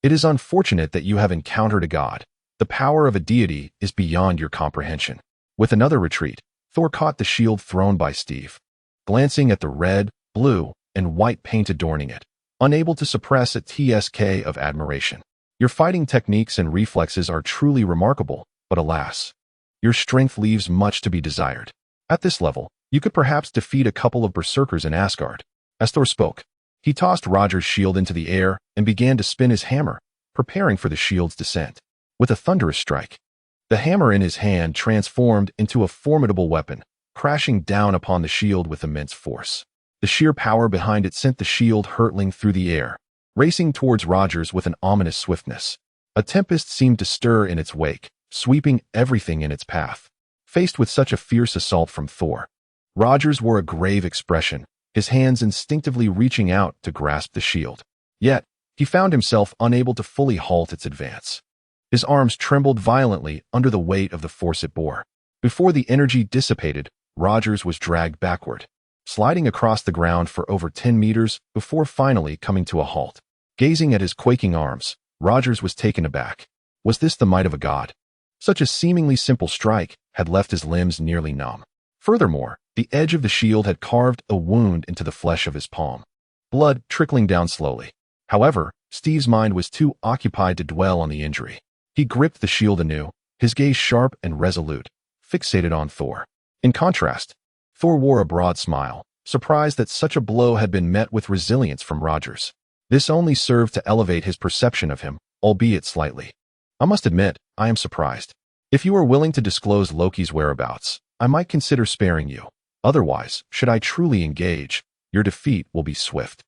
it is unfortunate that you have encountered a god. The power of a deity is beyond your comprehension." With another retreat, Thor caught the shield thrown by Steve. glancing at the red, blue, and white paint adorning it, unable to suppress a tsk of admiration. Your fighting techniques and reflexes are truly remarkable, but alas, your strength leaves much to be desired. At this level, you could perhaps defeat a couple of berserkers in Asgard. As Thor spoke, he tossed Roger's shield into the air and began to spin his hammer, preparing for the shield's descent. With a thunderous strike, the hammer in his hand transformed into a formidable weapon, crashing down upon the shield with immense force. The sheer power behind it sent the shield hurtling through the air, racing towards Rogers with an ominous swiftness. A tempest seemed to stir in its wake, sweeping everything in its path. Faced with such a fierce assault from Thor, Rogers wore a grave expression, his hands instinctively reaching out to grasp the shield. Yet, he found himself unable to fully halt its advance. His arms trembled violently under the weight of the force it bore. Before the energy dissipated, Rogers was dragged backward, sliding across the ground for over 10 meters before finally coming to a halt. Gazing at his quaking arms, Rogers was taken aback. Was this the might of a god? Such a seemingly simple strike had left his limbs nearly numb. Furthermore, the edge of the shield had carved a wound into the flesh of his palm, blood trickling down slowly. However, Steve's mind was too occupied to dwell on the injury. He gripped the shield anew, his gaze sharp and resolute, fixated on Thor. In contrast, Thor wore a broad smile, surprised that such a blow had been met with resilience from Rogers. This only served to elevate his perception of him, albeit slightly. I must admit, I am surprised. If you are willing to disclose Loki's whereabouts, I might consider sparing you. Otherwise, should I truly engage, your defeat will be swift.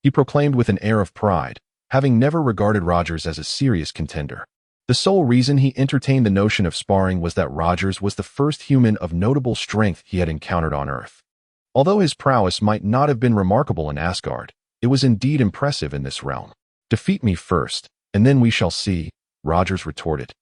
He proclaimed with an air of pride, having never regarded Rogers as a serious contender. The sole reason he entertained the notion of sparring was that Rogers was the first human of notable strength he had encountered on Earth. Although his prowess might not have been remarkable in Asgard, it was indeed impressive in this realm. Defeat me first, and then we shall see, Rogers retorted,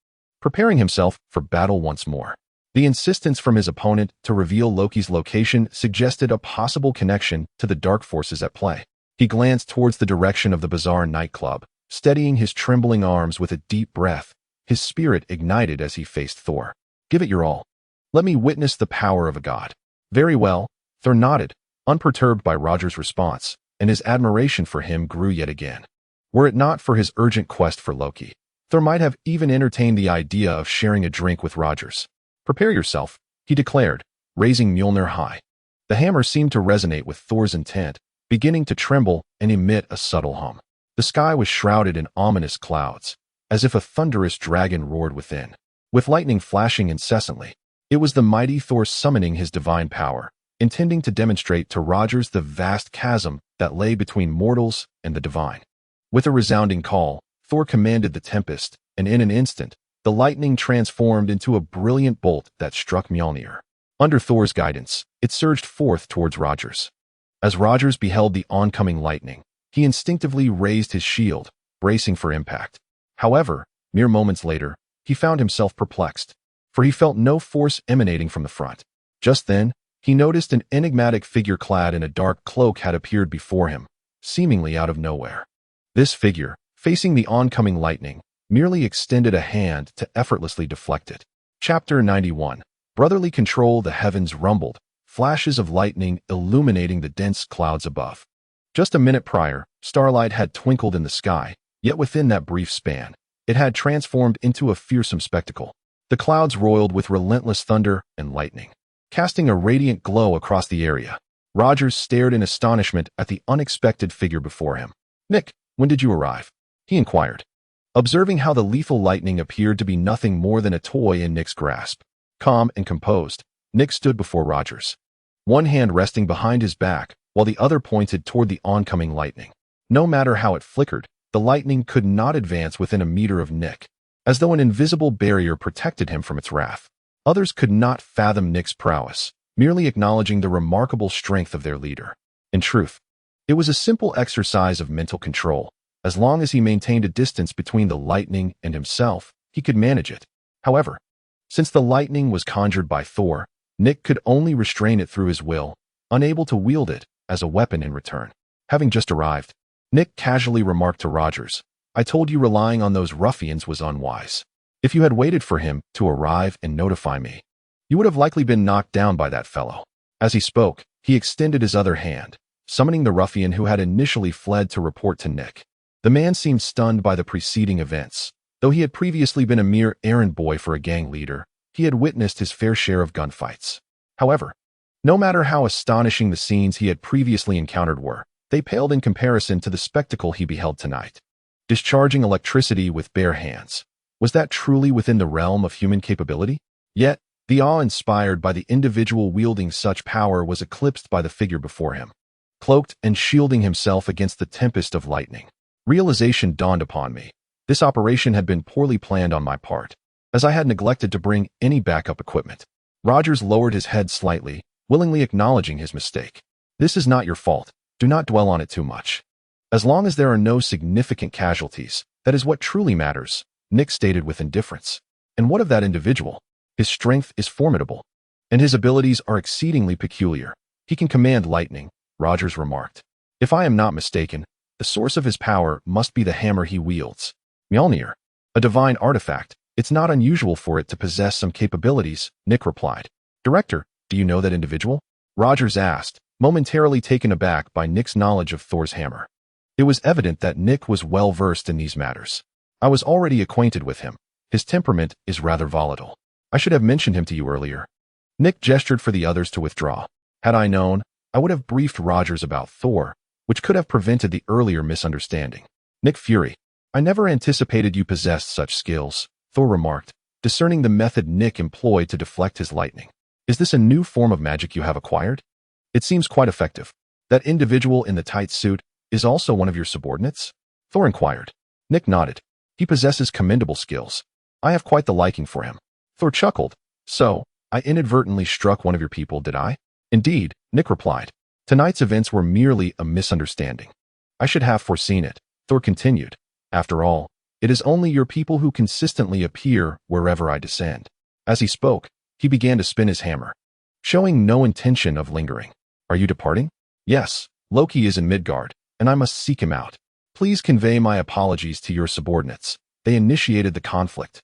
preparing himself for battle once more. The insistence from his opponent to reveal Loki's location suggested a possible connection to the dark forces at play. He glanced towards the direction of the bizarre nightclub, steadying his trembling arms with a deep breath. His spirit ignited as he faced Thor. Give it your all. Let me witness the power of a god. Very well, Thor nodded, unperturbed by Rogers' response, and his admiration for him grew yet again. Were it not for his urgent quest for Loki, Thor might have even entertained the idea of sharing a drink with Rogers. Prepare yourself, he declared, raising Mjolnir high. The hammer seemed to resonate with Thor's intent, beginning to tremble and emit a subtle hum. The sky was shrouded in ominous clouds, as if a thunderous dragon roared within. With lightning flashing incessantly, it was the mighty Thor summoning his divine power, intending to demonstrate to Rogers the vast chasm that lay between mortals and the divine. With a resounding call, Thor commanded the tempest, and in an instant, the lightning transformed into a brilliant bolt that struck Mjolnir. Under Thor's guidance, it surged forth towards Rogers. As Rogers beheld the oncoming lightning, he instinctively raised his shield, bracing for impact. However, mere moments later, he found himself perplexed, for he felt no force emanating from the front. Just then, he noticed an enigmatic figure clad in a dark cloak had appeared before him, seemingly out of nowhere. This figure, facing the oncoming lightning, merely extended a hand to effortlessly deflect it. Chapter 91. Brotherly control. The heavens rumbled, flashes of lightning illuminating the dense clouds above. Just a minute prior, starlight had twinkled in the sky, yet within that brief span, it had transformed into a fearsome spectacle. The clouds roiled with relentless thunder and lightning, casting a radiant glow across the area. Rogers stared in astonishment at the unexpected figure before him. "Nick, when did you arrive?" he inquired, observing how the lethal lightning appeared to be nothing more than a toy in Nick's grasp. Calm and composed, Nick stood before Rogers, one hand resting behind his back while the other pointed toward the oncoming lightning. No matter how it flickered, the lightning could not advance within a meter of Nick, as though an invisible barrier protected him from its wrath. Others could not fathom Nick's prowess, merely acknowledging the remarkable strength of their leader. In truth, it was a simple exercise of mental control. As long as he maintained a distance between the lightning and himself, he could manage it. However, since the lightning was conjured by Thor, Nick could only restrain it through his will, unable to wield it as a weapon in return. Having just arrived, Nick casually remarked to Rogers, "I told you relying on those ruffians was unwise. If you had waited for him to arrive and notify me, you would have likely been knocked down by that fellow." As he spoke, He extended his other hand, summoning the ruffian who had initially fled to report to Nick. The man seemed stunned by the preceding events. Though he had previously been a mere errand boy for a gang leader, he had witnessed his fair share of gunfights. However, no matter how astonishing the scenes he had previously encountered were, they paled in comparison to the spectacle he beheld tonight. Discharging electricity with bare hands. Was that truly within the realm of human capability? Yet, the awe inspired by the individual wielding such power was eclipsed by the figure before him, cloaked and shielding himself against the tempest of lightning. Realization dawned upon me. This operation had been poorly planned on my part, as I had neglected to bring any backup equipment. Rogers lowered his head slightly, willingly acknowledging his mistake. This is not your fault. Do not dwell on it too much. As long as there are no significant casualties, that is what truly matters, Nick stated with indifference. And what of that individual? His strength is formidable, and his abilities are exceedingly peculiar. He can command lightning, Rogers remarked. If I am not mistaken, the source of his power must be the hammer he wields. Mjolnir, a divine artifact. It's not unusual for it to possess some capabilities, Nick replied. Director, do you know that individual? Rogers asked, momentarily taken aback by Nick's knowledge of Thor's hammer. It was evident that Nick was well versed in these matters. I was already acquainted with him. His temperament is rather volatile. I should have mentioned him to you earlier. Nick gestured for the others to withdraw. Had I known, I would have briefed Rogers about Thor, which could have prevented the earlier misunderstanding. Nick Fury, I never anticipated you possessed such skills, Thor remarked, discerning the method Nick employed to deflect his lightning. Is this a new form of magic you have acquired? It seems quite effective. That individual in the tight suit is also one of your subordinates? Thor inquired. Nick nodded. He possesses commendable skills. I have quite the liking for him. Thor chuckled. So, I inadvertently struck one of your people, did I? Indeed, Nick replied. Tonight's events were merely a misunderstanding. I should have foreseen it, Thor continued. After all, it is only your people who consistently appear wherever I descend. As he spoke, he began to spin his hammer, showing no intention of lingering. Are you departing? Yes, Loki is in Midgard, and I must seek him out. Please convey my apologies to your subordinates. They initiated the conflict.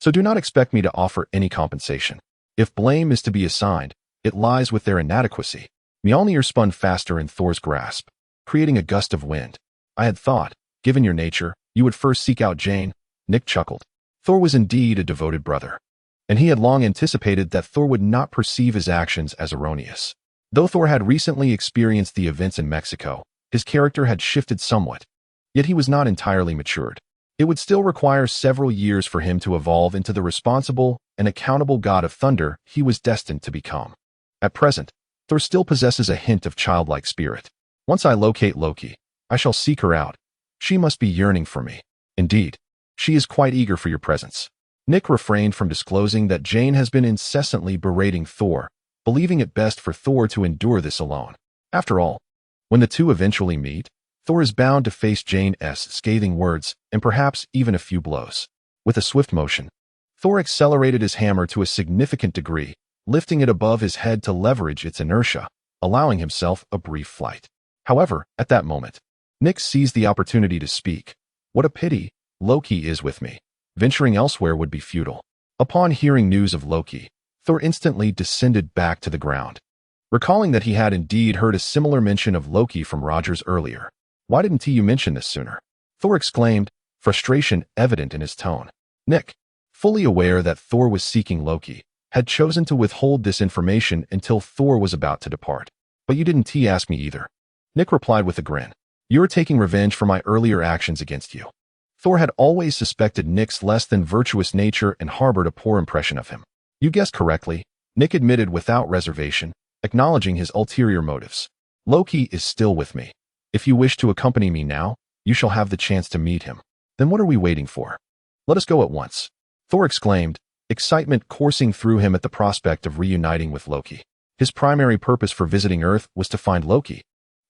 So do not expect me to offer any compensation. If blame is to be assigned, it lies with their inadequacy. Mjolnir spun faster in Thor's grasp, creating a gust of wind. I had thought, given your nature, you would first seek out Jane. Nick chuckled. Thor was indeed a devoted brother, and he had long anticipated that Thor would not perceive his actions as erroneous. Though Thor had recently experienced the events in Mexico, his character had shifted somewhat, yet he was not entirely matured. It would still require several years for him to evolve into the responsible and accountable god of thunder he was destined to become. At present, Thor still possesses a hint of childlike spirit. Once I locate Loki, I shall seek her out. She must be yearning for me. Indeed, she is quite eager for your presence. Nick refrained from disclosing that Jane has been incessantly berating Thor, believing it best for Thor to endure this alone. After all, when the two eventually meet, Thor is bound to face Jane's scathing words and perhaps even a few blows. With a swift motion, Thor accelerated his hammer to a significant degree, lifting it above his head to leverage its inertia, allowing himself a brief flight. However, at that moment, Nick seized the opportunity to speak. What a pity, Loki is with me. Venturing elsewhere would be futile. Upon hearing news of Loki, Thor instantly descended back to the ground, recalling that he had indeed heard a similar mention of Loki from Rogers earlier. Why didn't you mention this sooner? Thor exclaimed, frustration evident in his tone. Nick, fully aware that Thor was seeking Loki, had chosen to withhold this information until Thor was about to depart. But you didn't ask me either. Nick replied with a grin. You're taking revenge for my earlier actions against you. Thor had always suspected Nick's less than virtuous nature and harbored a poor impression of him. You guessed correctly, Nick admitted without reservation, acknowledging his ulterior motives. Loki is still with me. If you wish to accompany me now, you shall have the chance to meet him. Then what are we waiting for? Let us go at once. Thor exclaimed, excitement coursing through him at the prospect of reuniting with Loki. His primary purpose for visiting Earth was to find Loki,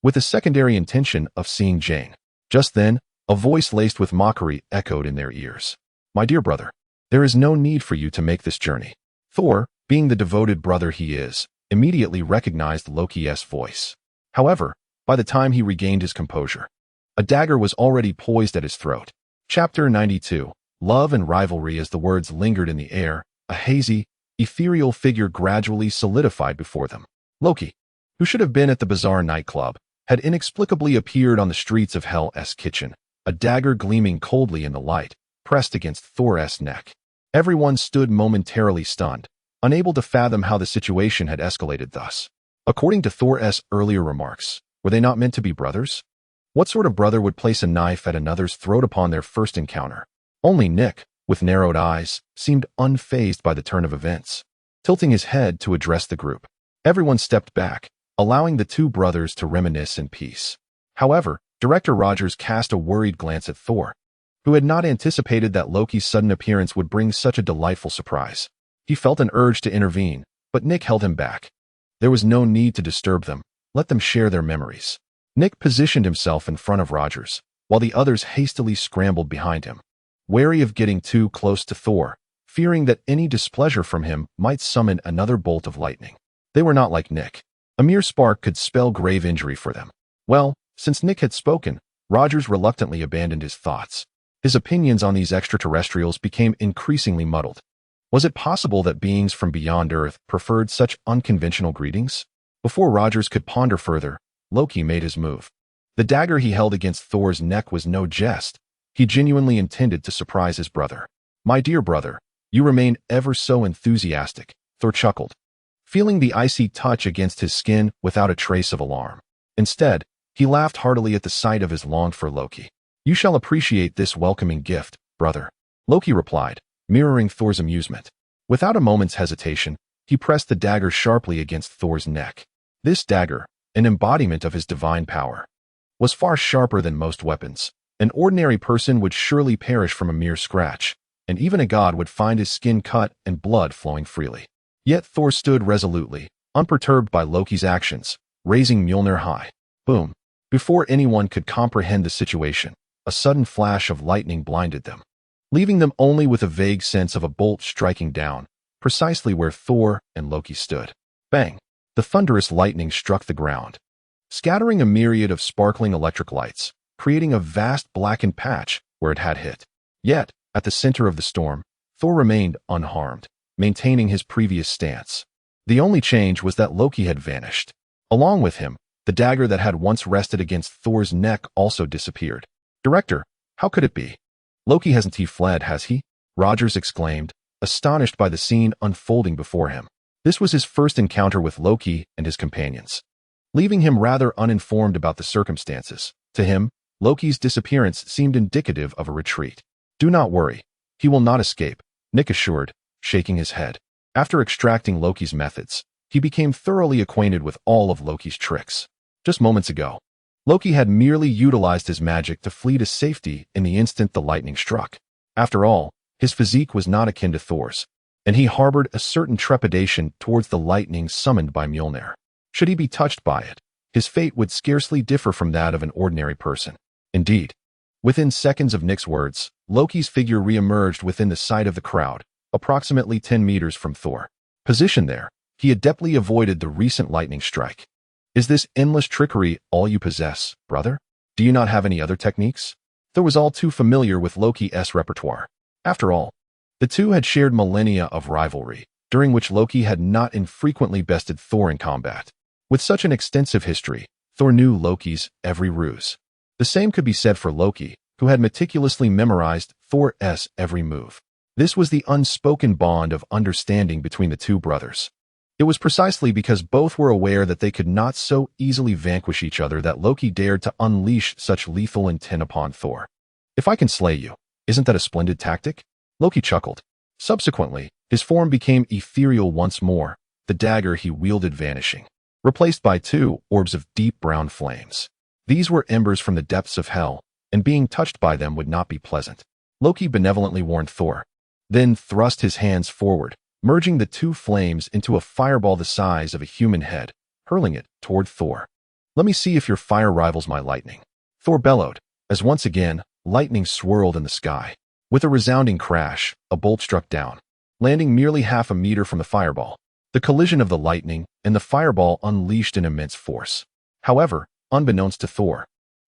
with a secondary intention of seeing Jane. Just then, a voice laced with mockery echoed in their ears. My dear brother, there is no need for you to make this journey. Thor, being the devoted brother he is, immediately recognized Loki's voice. However, by the time he regained his composure, a dagger was already poised at his throat. Chapter 92. Love and rivalry. As the words lingered in the air, a hazy, ethereal figure gradually solidified before them. Loki. who should have been at the bizarre nightclub, had inexplicably appeared on the streets of Hell's Kitchen, a dagger gleaming coldly in the light, pressed against Thor's neck. Everyone stood momentarily stunned, unable to fathom how the situation had escalated thus. According to Thor's earlier remarks, were they not meant to be brothers? What sort of brother would place a knife at another's throat upon their first encounter? Only Nick, with narrowed eyes, seemed unfazed by the turn of events. Tilting his head to address the group, everyone stepped back, allowing the two brothers to reminisce in peace. However, Director Rogers cast a worried glance at Thor, who had not anticipated that Loki's sudden appearance would bring such a delightful surprise. He felt an urge to intervene, but Nick held him back. There was no need to disturb them. Let them share their memories. Nick positioned himself in front of Rogers, while the others hastily scrambled behind him, wary of getting too close to Thor, fearing that any displeasure from him might summon another bolt of lightning. They were not like Nick. A mere spark could spell grave injury for them. Well, since Nick had spoken, Rogers reluctantly abandoned his thoughts. His opinions on these extraterrestrials became increasingly muddled. Was it possible that beings from beyond Earth preferred such unconventional greetings? Before Rogers could ponder further, Loki made his move. The dagger he held against Thor's neck was no jest. He genuinely intended to surprise his brother. "My dear brother, you remain ever so enthusiastic," Thor chuckled, feeling the icy touch against his skin without a trace of alarm. Instead, he laughed heartily at the sight of his longed-for Loki. "You shall appreciate this welcoming gift, brother," Loki replied, mirroring Thor's amusement. Without a moment's hesitation, he pressed the dagger sharply against Thor's neck. This dagger, an embodiment of his divine power, was far sharper than most weapons. An ordinary person would surely perish from a mere scratch, and even a god would find his skin cut and blood flowing freely. Yet Thor stood resolutely, unperturbed by Loki's actions, raising Mjolnir high. Boom! Before anyone could comprehend the situation, a sudden flash of lightning blinded them, leaving them only with a vague sense of a bolt striking down, precisely where Thor and Loki stood. Bang! The thunderous lightning struck the ground, scattering a myriad of sparkling electric lights, creating a vast blackened patch where it had hit. Yet, at the center of the storm, Thor remained unharmed, maintaining his previous stance. The only change was that Loki had vanished. Along with him, the dagger that had once rested against Thor's neck also disappeared. "Director, how could it be? Loki hasn't he fled, has he?" Rogers exclaimed, astonished by the scene unfolding before him. This was his first encounter with Loki and his companions, leaving him rather uninformed about the circumstances. To him, Loki's disappearance seemed indicative of a retreat. "Do not worry. He will not escape," Nick assured, shaking his head. After extracting Loki's methods, he became thoroughly acquainted with all of Loki's tricks. Just moments ago, Loki had merely utilized his magic to flee to safety in the instant the lightning struck. After all, his physique was not akin to Thor's, and he harbored a certain trepidation towards the lightning summoned by Mjolnir. Should he be touched by it, his fate would scarcely differ from that of an ordinary person. Indeed, within seconds of Nick's words, Loki's figure re-emerged within the sight of the crowd, approximately 10 meters from Thor. Positioned there, he adeptly avoided the recent lightning strike. "Is this endless trickery all you possess, brother? Do you not have any other techniques?" Thor was all too familiar with Loki's repertoire. After all, the two had shared millennia of rivalry, during which Loki had not infrequently bested Thor in combat. With such an extensive history, Thor knew Loki's every ruse. The same could be said for Loki, who had meticulously memorized Thor's every move. This was the unspoken bond of understanding between the two brothers. It was precisely because both were aware that they could not so easily vanquish each other that Loki dared to unleash such lethal intent upon Thor. "If I can slay you, isn't that a splendid tactic?" Loki chuckled. Subsequently, his form became ethereal once more, the dagger he wielded vanishing, replaced by two orbs of deep brown flames. These were embers from the depths of hell, and being touched by them would not be pleasant. Loki benevolently warned Thor, then thrust his hands forward, merging the two flames into a fireball the size of a human head, hurling it toward Thor. "Let me see if your fire rivals my lightning," Thor bellowed, as once again, lightning swirled in the sky. With a resounding crash, a bolt struck down, landing merely half a meter from the fireball. The collision of the lightning and the fireball unleashed an immense force. However, unbeknownst to Thor,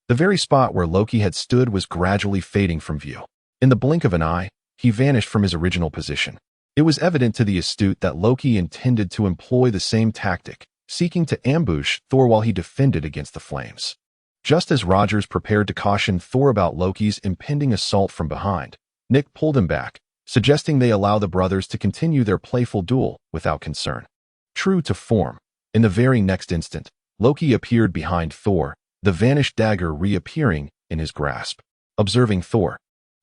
the very spot where Loki had stood was gradually fading from view. In the blink of an eye, he vanished from his original position. It was evident to the astute that Loki intended to employ the same tactic, seeking to ambush Thor while he defended against the flames. Just as Rogers prepared to caution Thor about Loki's impending assault from behind, Nick pulled him back, suggesting they allow the brothers to continue their playful duel without concern. True to form, in the very next instant, Loki appeared behind Thor, the vanished dagger reappearing in his grasp. Observing Thor,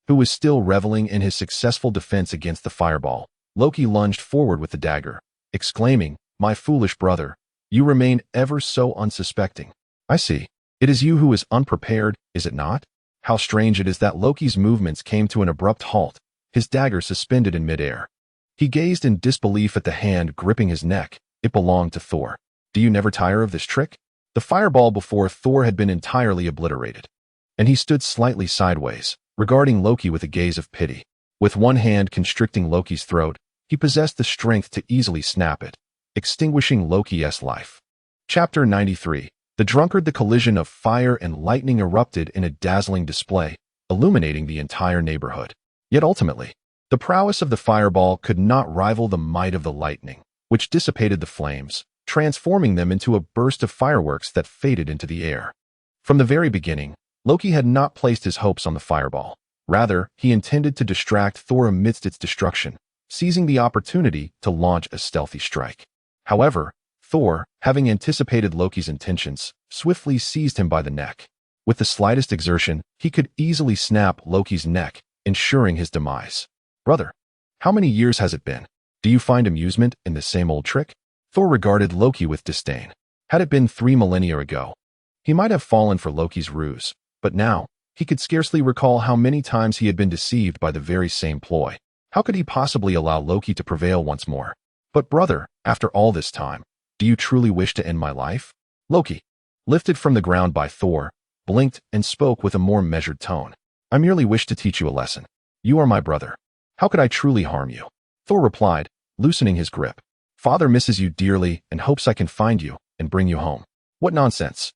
who was still reveling in his successful defense against the fireball, Loki lunged forward with the dagger, exclaiming, "My foolish brother, you remain ever so unsuspecting. I see. It is you who is unprepared, is it not?" How strange it is that Loki's movements came to an abrupt halt, his dagger suspended in midair. He gazed in disbelief at the hand gripping his neck. It belonged to Thor. "Do you never tire of this trick?" The fireball before Thor had been entirely obliterated, and he stood slightly sideways, regarding Loki with a gaze of pity. With one hand constricting Loki's throat, he possessed the strength to easily snap it, extinguishing Loki's life. Chapter 93. The drunkard. The collision of fire and lightning erupted in a dazzling display, illuminating the entire neighborhood. Yet ultimately, the prowess of the fireball could not rival the might of the lightning, which dissipated the flames, transforming them into a burst of fireworks that faded into the air. From the very beginning, Loki had not placed his hopes on the fireball. Rather, he intended to distract Thor amidst its destruction, seizing the opportunity to launch a stealthy strike. However, Thor, having anticipated Loki's intentions, swiftly seized him by the neck. With the slightest exertion, he could easily snap Loki's neck, ensuring his demise. "Brother, how many years has it been? Do you find amusement in the same old trick?" Thor regarded Loki with disdain. Had it been 3 millennia ago, he might have fallen for Loki's ruse, but now, he could scarcely recall how many times he had been deceived by the very same ploy. How could he possibly allow Loki to prevail once more? "But brother, after all this time, do you truly wish to end my life?" Loki, lifted from the ground by Thor, blinked and spoke with a more measured tone. "I merely wish to teach you a lesson. You are my brother. How could I truly harm you?" Thor replied, loosening his grip. "Father misses you dearly and hopes I can find you and bring you home." "What nonsense!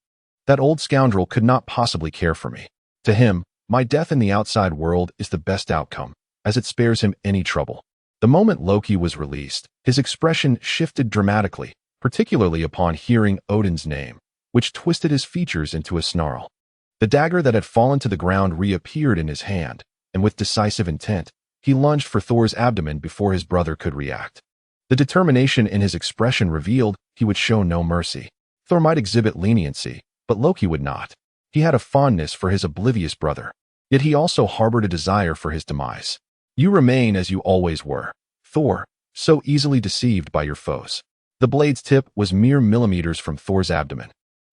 That old scoundrel could not possibly care for me. To him, my death in the outside world is the best outcome, as it spares him any trouble." The moment Loki was released, his expression shifted dramatically, particularly upon hearing Odin's name, which twisted his features into a snarl. The dagger that had fallen to the ground reappeared in his hand, and with decisive intent, he lunged for Thor's abdomen before his brother could react. The determination in his expression revealed he would show no mercy. Thor might exhibit leniency, but Loki would not. He had a fondness for his oblivious brother, yet he also harbored a desire for his demise. "You remain as you always were, Thor, so easily deceived by your foes." The blade's tip was mere millimeters from Thor's abdomen,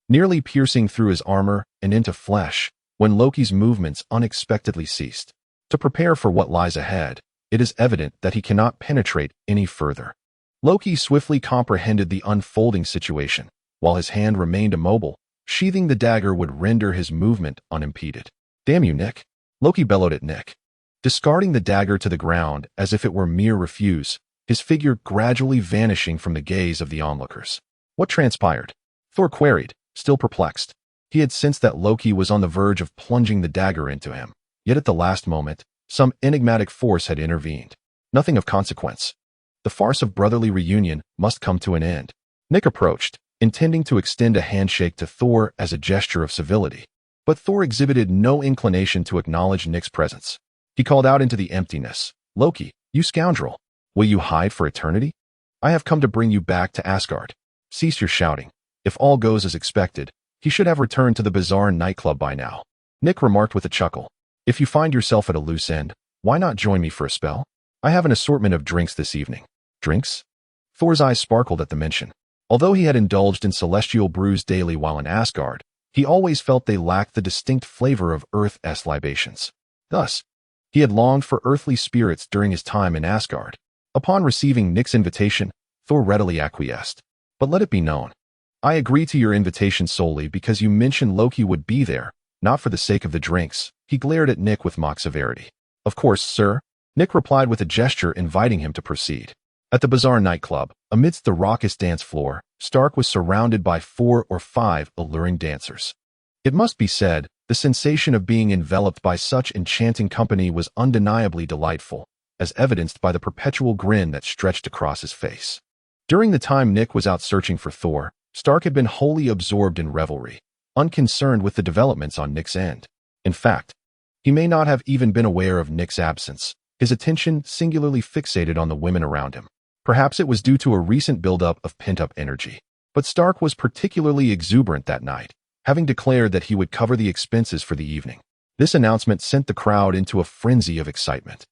nearly piercing through his armor and into flesh, when Loki's movements unexpectedly ceased. To prepare for what lies ahead, it is evident that he cannot penetrate any further. Loki swiftly comprehended the unfolding situation. While his hand remained immobile, sheathing the dagger would render his movement unimpeded. "Damn you, Nick!" Loki bellowed at Nick. Discarding the dagger to the ground as if it were mere refuse, his figure gradually vanishing from the gaze of the onlookers. "What transpired?" Thor queried, still perplexed. He had sensed that Loki was on the verge of plunging the dagger into him, yet at the last moment, some enigmatic force had intervened. Nothing of consequence. The farce of brotherly reunion must come to an end. Nick approached, intending to extend a handshake to Thor as a gesture of civility. But Thor exhibited no inclination to acknowledge Nick's presence. He called out into the emptiness, "Loki, you scoundrel! Will you hide for eternity? I have come to bring you back to Asgard. Cease your shouting. If all goes as expected, he should have returned to the bizarre nightclub by now." Nick remarked with a chuckle, "If you find yourself at a loose end, why not join me for a spell? I have an assortment of drinks this evening." "Drinks?" Thor's eyes sparkled at the mention. Although he had indulged in celestial brews daily while in Asgard, he always felt they lacked the distinct flavor of Earth's libations. Thus, he had longed for earthly spirits during his time in Asgard. Upon receiving Nick's invitation, Thor readily acquiesced. "But let it be known, I agree to your invitation solely because you mentioned Loki would be there, not for the sake of the drinks." He glared at Nick with mock severity. "Of course, sir," Nick replied with a gesture inviting him to proceed. At the bizarre nightclub, amidst the raucous dance floor, Stark was surrounded by 4 or 5 alluring dancers. It must be said, the sensation of being enveloped by such enchanting company was undeniably delightful, as evidenced by the perpetual grin that stretched across his face. During the time Nick was out searching for Thor, Stark had been wholly absorbed in revelry, unconcerned with the developments on Nick's end. In fact, he may not have even been aware of Nick's absence, his attention singularly fixated on the women around him. Perhaps it was due to a recent buildup of pent-up energy. But Stark was particularly exuberant that night, having declared that he would cover the expenses for the evening. This announcement sent the crowd into a frenzy of excitement.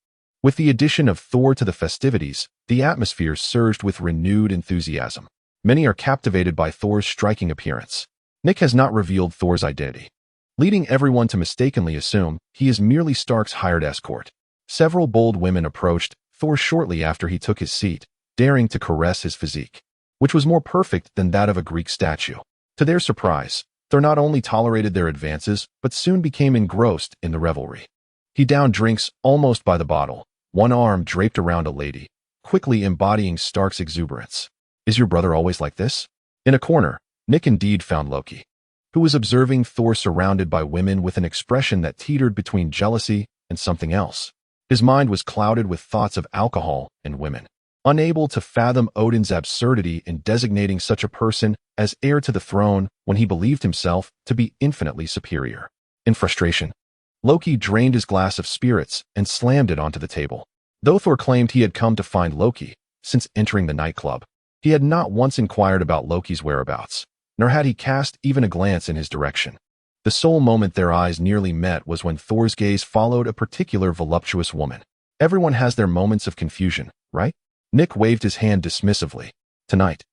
With the addition of Thor to the festivities, the atmosphere surged with renewed enthusiasm. Many are captivated by Thor's striking appearance. Nick has not revealed Thor's identity, leading everyone to mistakenly assume he is merely Stark's hired escort. Several bold women approached Thor shortly after he took his seat, daring to caress his physique, which was more perfect than that of a Greek statue. To their surprise, Thor not only tolerated their advances, but soon became engrossed in the revelry. He downed drinks almost by the bottle, one arm draped around a lady, quickly embodying Stark's exuberance. "Is your brother always like this?" In a corner, Nick indeed found Loki, who was observing Thor surrounded by women with an expression that teetered between jealousy and something else. His mind was clouded with thoughts of alcohol and women. Unable to fathom Odin's absurdity in designating such a person as heir to the throne when he believed himself to be infinitely superior. In frustration, Loki drained his glass of spirits and slammed it onto the table. Though Thor claimed he had come to find Loki, since entering the nightclub, he had not once inquired about Loki's whereabouts, nor had he cast even a glance in his direction. The sole moment their eyes nearly met was when Thor's gaze followed a particular voluptuous woman. Everyone has their moments of confusion, right? Nick waved his hand dismissively. Tonight,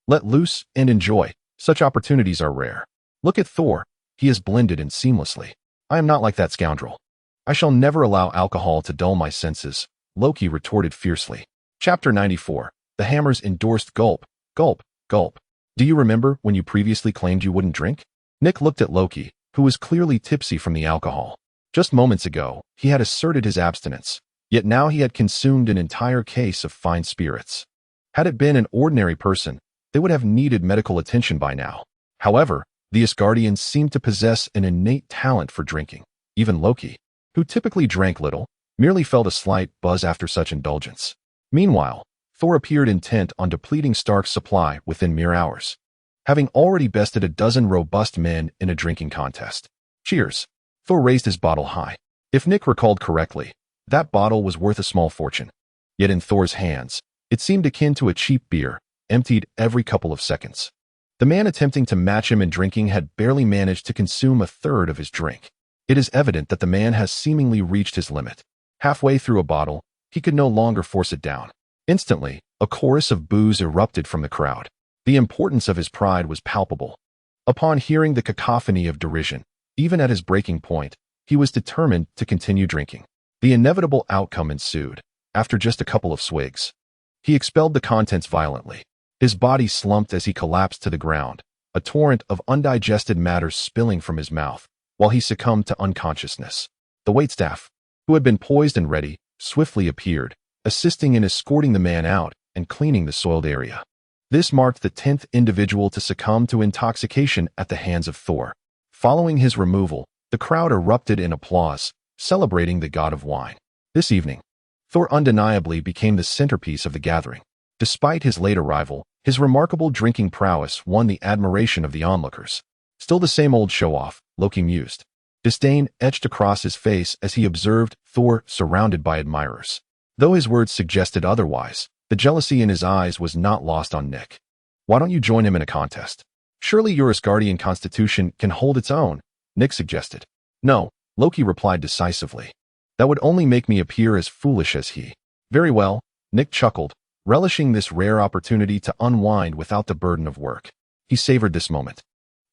let loose and enjoy. Such opportunities are rare. Look at Thor. He is blended in seamlessly. I am not like that scoundrel. I shall never allow alcohol to dull my senses, Loki retorted fiercely. Chapter 94. The Hammer's endorsed gulp, gulp, gulp. Do you remember when you previously claimed you wouldn't drink? Nick looked at Loki, who was clearly tipsy from the alcohol. Just moments ago, he had asserted his abstinence, yet now he had consumed an entire case of fine spirits. Had it been an ordinary person, they would have needed medical attention by now. However, the Asgardians seemed to possess an innate talent for drinking. Even Loki, who typically drank little, merely felt a slight buzz after such indulgence. Meanwhile, Thor appeared intent on depleting Stark's supply within mere hours, having already bested a dozen robust men in a drinking contest. Cheers. Thor raised his bottle high. If Nick recalled correctly, that bottle was worth a small fortune. Yet in Thor's hands, it seemed akin to a cheap beer, emptied every couple of seconds. The man attempting to match him in drinking had barely managed to consume a third of his drink. It is evident that the man has seemingly reached his limit. Halfway through a bottle, he could no longer force it down. Instantly, a chorus of boos erupted from the crowd. The importance of his pride was palpable. Upon hearing the cacophony of derision, even at his breaking point, he was determined to continue drinking. The inevitable outcome ensued. After just a couple of swigs, he expelled the contents violently. His body slumped as he collapsed to the ground, a torrent of undigested matter spilling from his mouth, while he succumbed to unconsciousness. The waitstaff, who had been poised and ready, swiftly appeared, assisting in escorting the man out and cleaning the soiled area. This marked the 10th individual to succumb to intoxication at the hands of Thor. Following his removal, the crowd erupted in applause, celebrating the god of wine. This evening, Thor undeniably became the centerpiece of the gathering. Despite his late arrival, his remarkable drinking prowess won the admiration of the onlookers. Still the same old show-off, Loki mused. Disdain etched across his face as he observed Thor surrounded by admirers. Though his words suggested otherwise, the jealousy in his eyes was not lost on Nick. Why don't you join him in a contest? Surely your Asgardian constitution can hold its own, Nick suggested. No, Loki replied decisively. That would only make me appear as foolish as he. Very well, Nick chuckled, relishing this rare opportunity to unwind without the burden of work. He savored this moment.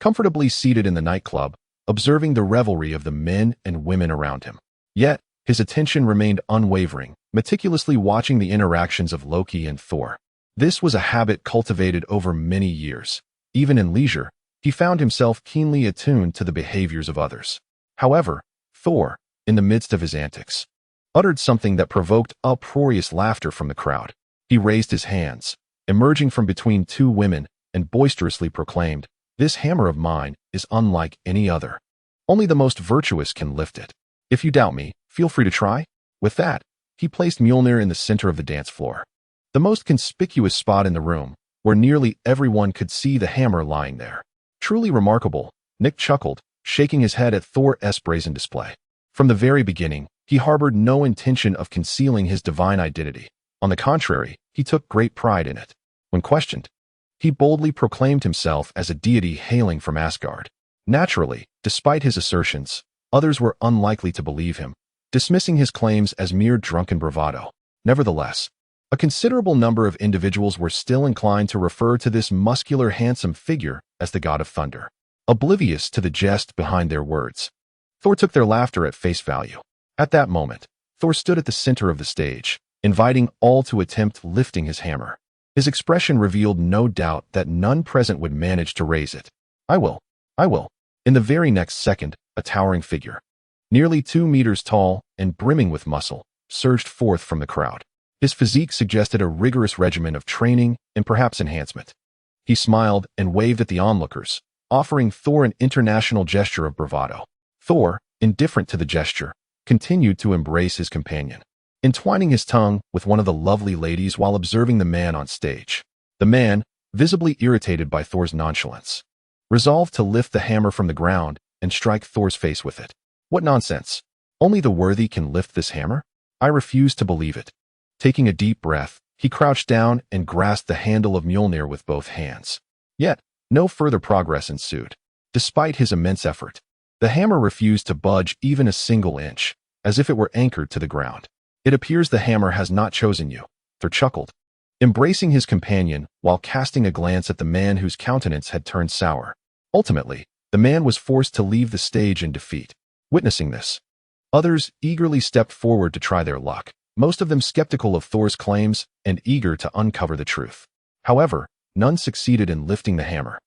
Comfortably seated in the nightclub, observing the revelry of the men and women around him. Yet, his attention remained unwavering, meticulously watching the interactions of Loki and Thor. This was a habit cultivated over many years. Even in leisure, he found himself keenly attuned to the behaviors of others. However, Thor, in the midst of his antics, uttered something that provoked uproarious laughter from the crowd. He raised his hands, emerging from between two women, and boisterously proclaimed, "This hammer of mine is unlike any other. Only the most virtuous can lift it. If you doubt me, feel free to try." With that, he placed Mjolnir in the center of the dance floor, the most conspicuous spot in the room, where nearly everyone could see the hammer lying there. Truly remarkable, Nick chuckled, shaking his head at Thor's brazen display. From the very beginning, he harbored no intention of concealing his divine identity. On the contrary, he took great pride in it. When questioned, he boldly proclaimed himself as a deity hailing from Asgard. Naturally, despite his assertions, others were unlikely to believe him, dismissing his claims as mere drunken bravado. Nevertheless, a considerable number of individuals were still inclined to refer to this muscular, handsome figure as the god of thunder, oblivious to the jest behind their words. Thor took their laughter at face value. At that moment, Thor stood at the center of the stage, inviting all to attempt lifting his hammer. His expression revealed no doubt that none present would manage to raise it. I will. In the very next second, a towering figure, nearly 2 meters tall and brimming with muscle, surged forth from the crowd. His physique suggested a rigorous regimen of training and perhaps enhancement. He smiled and waved at the onlookers, offering Thor an international gesture of bravado. Thor, indifferent to the gesture, continued to embrace his companion, entwining his tongue with one of the lovely ladies while observing the man on stage. The man, visibly irritated by Thor's nonchalance, resolved to lift the hammer from the ground and strike Thor's face with it. What nonsense! Only the worthy can lift this hammer? I refuse to believe it. Taking a deep breath, he crouched down and grasped the handle of Mjolnir with both hands. Yet, no further progress ensued. Despite his immense effort, the hammer refused to budge even a single inch, as if it were anchored to the ground. It appears the hammer has not chosen you, Thor chuckled, embracing his companion while casting a glance at the man whose countenance had turned sour. Ultimately, the man was forced to leave the stage in defeat. Witnessing this, others eagerly stepped forward to try their luck, most of them skeptical of Thor's claims and eager to uncover the truth. However, none succeeded in lifting the hammer,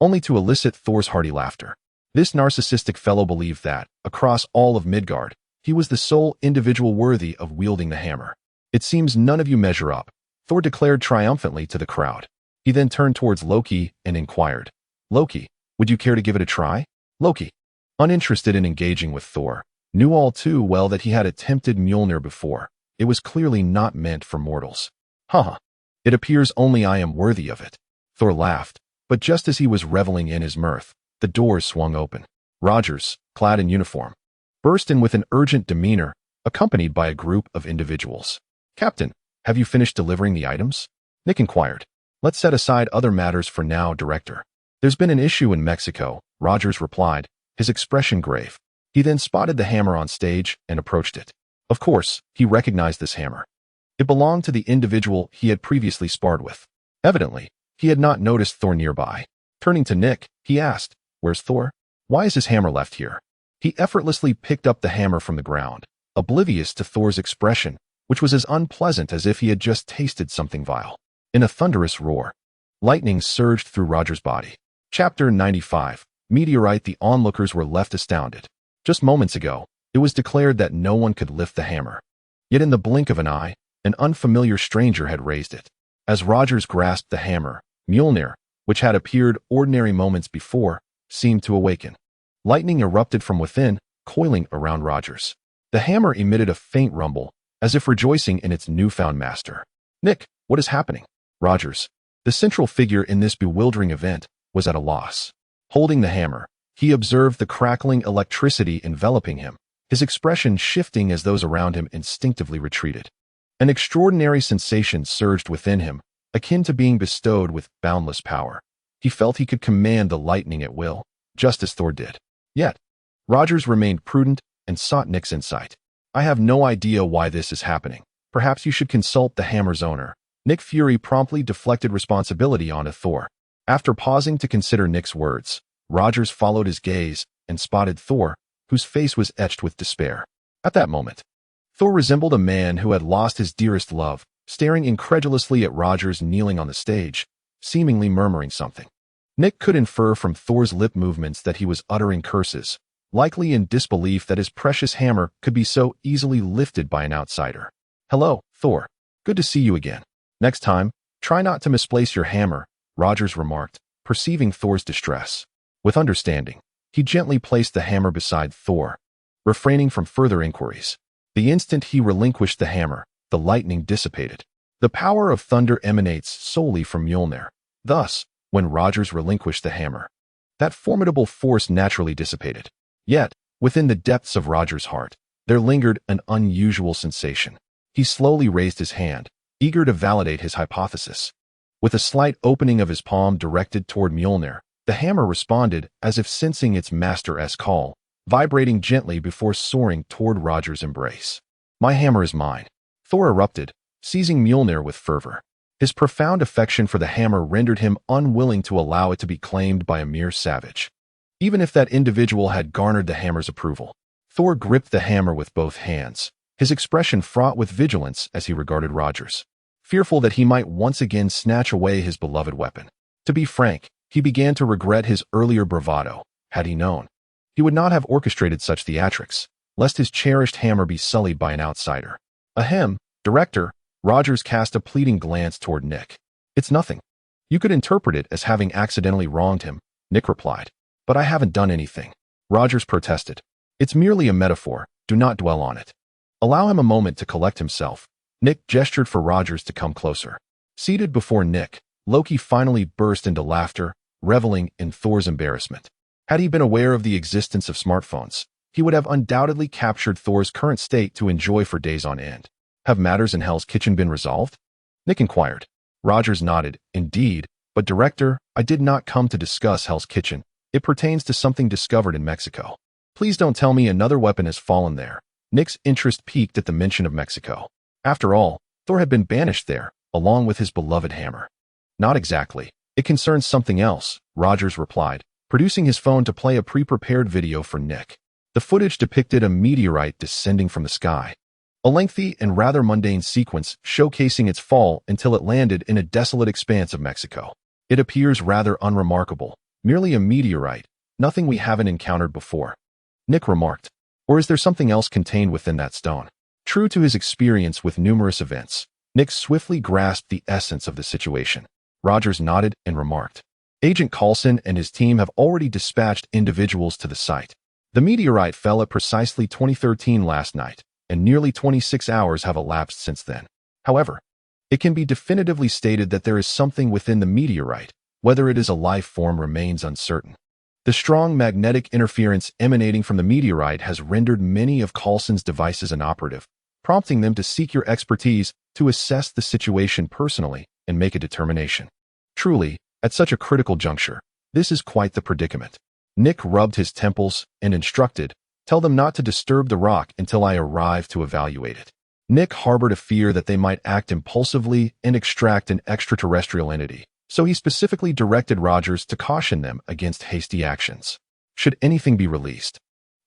only to elicit Thor's hearty laughter. This narcissistic fellow believed that, across all of Midgard, he was the sole individual worthy of wielding the hammer. It seems none of you measure up, Thor declared triumphantly to the crowd. He then turned towards Loki and inquired, Loki, would you care to give it a try? Loki, uninterested in engaging with Thor, knew all too well that he had attempted Mjolnir before. It was clearly not meant for mortals. Haha, it appears only I am worthy of it. Thor laughed, but just as he was reveling in his mirth, the doors swung open. Rogers, clad in uniform, burst in with an urgent demeanor, accompanied by a group of individuals. Captain, have you finished delivering the items? Nick inquired. Let's set aside other matters for now, Director. There's been an issue in Mexico, Rogers replied, his expression grave. He then spotted the hammer on stage and approached it. Of course, he recognized this hammer. It belonged to the individual he had previously sparred with. Evidently, he had not noticed Thor nearby. Turning to Nick, he asked, Where's Thor? Why is his hammer left here? He effortlessly picked up the hammer from the ground, oblivious to Thor's expression, which was as unpleasant as if he had just tasted something vile. In a thunderous roar, lightning surged through Roger's body. Chapter 95. Meteorite. The onlookers were left astounded. Just moments ago, it was declared that no one could lift the hammer. Yet in the blink of an eye, an unfamiliar stranger had raised it. As Rogers grasped the hammer, Mjolnir, which had appeared ordinary moments before, seemed to awaken. Lightning erupted from within, coiling around Rogers. The hammer emitted a faint rumble, as if rejoicing in its newfound master. Nick, what is happening? Rogers, the central figure in this bewildering event, was at a loss. Holding the hammer, he observed the crackling electricity enveloping him, his expression shifting as those around him instinctively retreated. An extraordinary sensation surged within him, akin to being bestowed with boundless power. He felt he could command the lightning at will, just as Thor did. Yet, Rogers remained prudent and sought Nick's insight. I have no idea why this is happening. Perhaps you should consult the hammer's owner. Nick Fury promptly deflected responsibility onto Thor. After pausing to consider Nick's words, Rogers followed his gaze and spotted Thor, whose face was etched with despair. At that moment, Thor resembled a man who had lost his dearest love, staring incredulously at Rogers kneeling on the stage, seemingly murmuring something. Nick could infer from Thor's lip movements that he was uttering curses, likely in disbelief that his precious hammer could be so easily lifted by an outsider. Hello, Thor. Good to see you again. Next time, try not to misplace your hammer, Rogers remarked, perceiving Thor's distress. With understanding, he gently placed the hammer beside Thor, refraining from further inquiries. The instant he relinquished the hammer, the lightning dissipated. The power of thunder emanates solely from Mjolnir, Thus, when Rogers relinquished the hammer, that formidable force naturally dissipated. Yet, within the depths of Rogers' heart, there lingered an unusual sensation. He slowly raised his hand, eager to validate his hypothesis. With a slight opening of his palm directed toward Mjolnir, the hammer responded as if sensing its master's call, vibrating gently before soaring toward Rogers' embrace. "My hammer is mine," Thor erupted, seizing Mjolnir with fervor. His profound affection for the hammer rendered him unwilling to allow it to be claimed by a mere savage. Even if that individual had garnered the hammer's approval, Thor gripped the hammer with both hands, his expression fraught with vigilance as he regarded Rogers, fearful that he might once again snatch away his beloved weapon. To be frank, he began to regret his earlier bravado. Had he known, he would not have orchestrated such theatrics, lest his cherished hammer be sullied by an outsider. "Ahem, Director," Rogers cast a pleading glance toward Nick. "It's nothing. You could interpret it as having accidentally wronged him," Nick replied. "But I haven't done anything," Rogers protested. "It's merely a metaphor. Do not dwell on it. Allow him a moment to collect himself." Nick gestured for Rogers to come closer. Seated before Nick, Loki finally burst into laughter, reveling in Thor's embarrassment. Had he been aware of the existence of smartphones, he would have undoubtedly captured Thor's current state to enjoy for days on end. "Have matters in Hell's Kitchen been resolved?" Nick inquired. Rogers nodded. "Indeed, but Director, I did not come to discuss Hell's Kitchen. It pertains to something discovered in Mexico." "Please don't tell me another weapon has fallen there." Nick's interest peaked at the mention of Mexico. After all, Thor had been banished there, along with his beloved hammer. "Not exactly. It concerns something else," Rogers replied, producing his phone to play a pre-prepared video for Nick. The footage depicted a meteorite descending from the sky. A lengthy and rather mundane sequence showcasing its fall until it landed in a desolate expanse of Mexico. "It appears rather unremarkable, merely a meteorite, nothing we haven't encountered before," Nick remarked. "Or is there something else contained within that stone?" True to his experience with numerous events, Nick swiftly grasped the essence of the situation. Rogers nodded and remarked, "Agent Coulson and his team have already dispatched individuals to the site. The meteorite fell at precisely 2013 last night, and nearly 26 hours have elapsed since then. However, it can be definitively stated that there is something within the meteorite. Whether it is a life form remains uncertain. The strong magnetic interference emanating from the meteorite has rendered many of Coulson's devices inoperative, prompting them to seek your expertise to assess the situation personally and make a determination. Truly, at such a critical juncture, this is quite the predicament." Nick rubbed his temples and instructed, "Tell them not to disturb the rock until I arrive to evaluate it." Nick harbored a fear that they might act impulsively and extract an extraterrestrial entity, so he specifically directed Rogers to caution them against hasty actions. Should anything be released,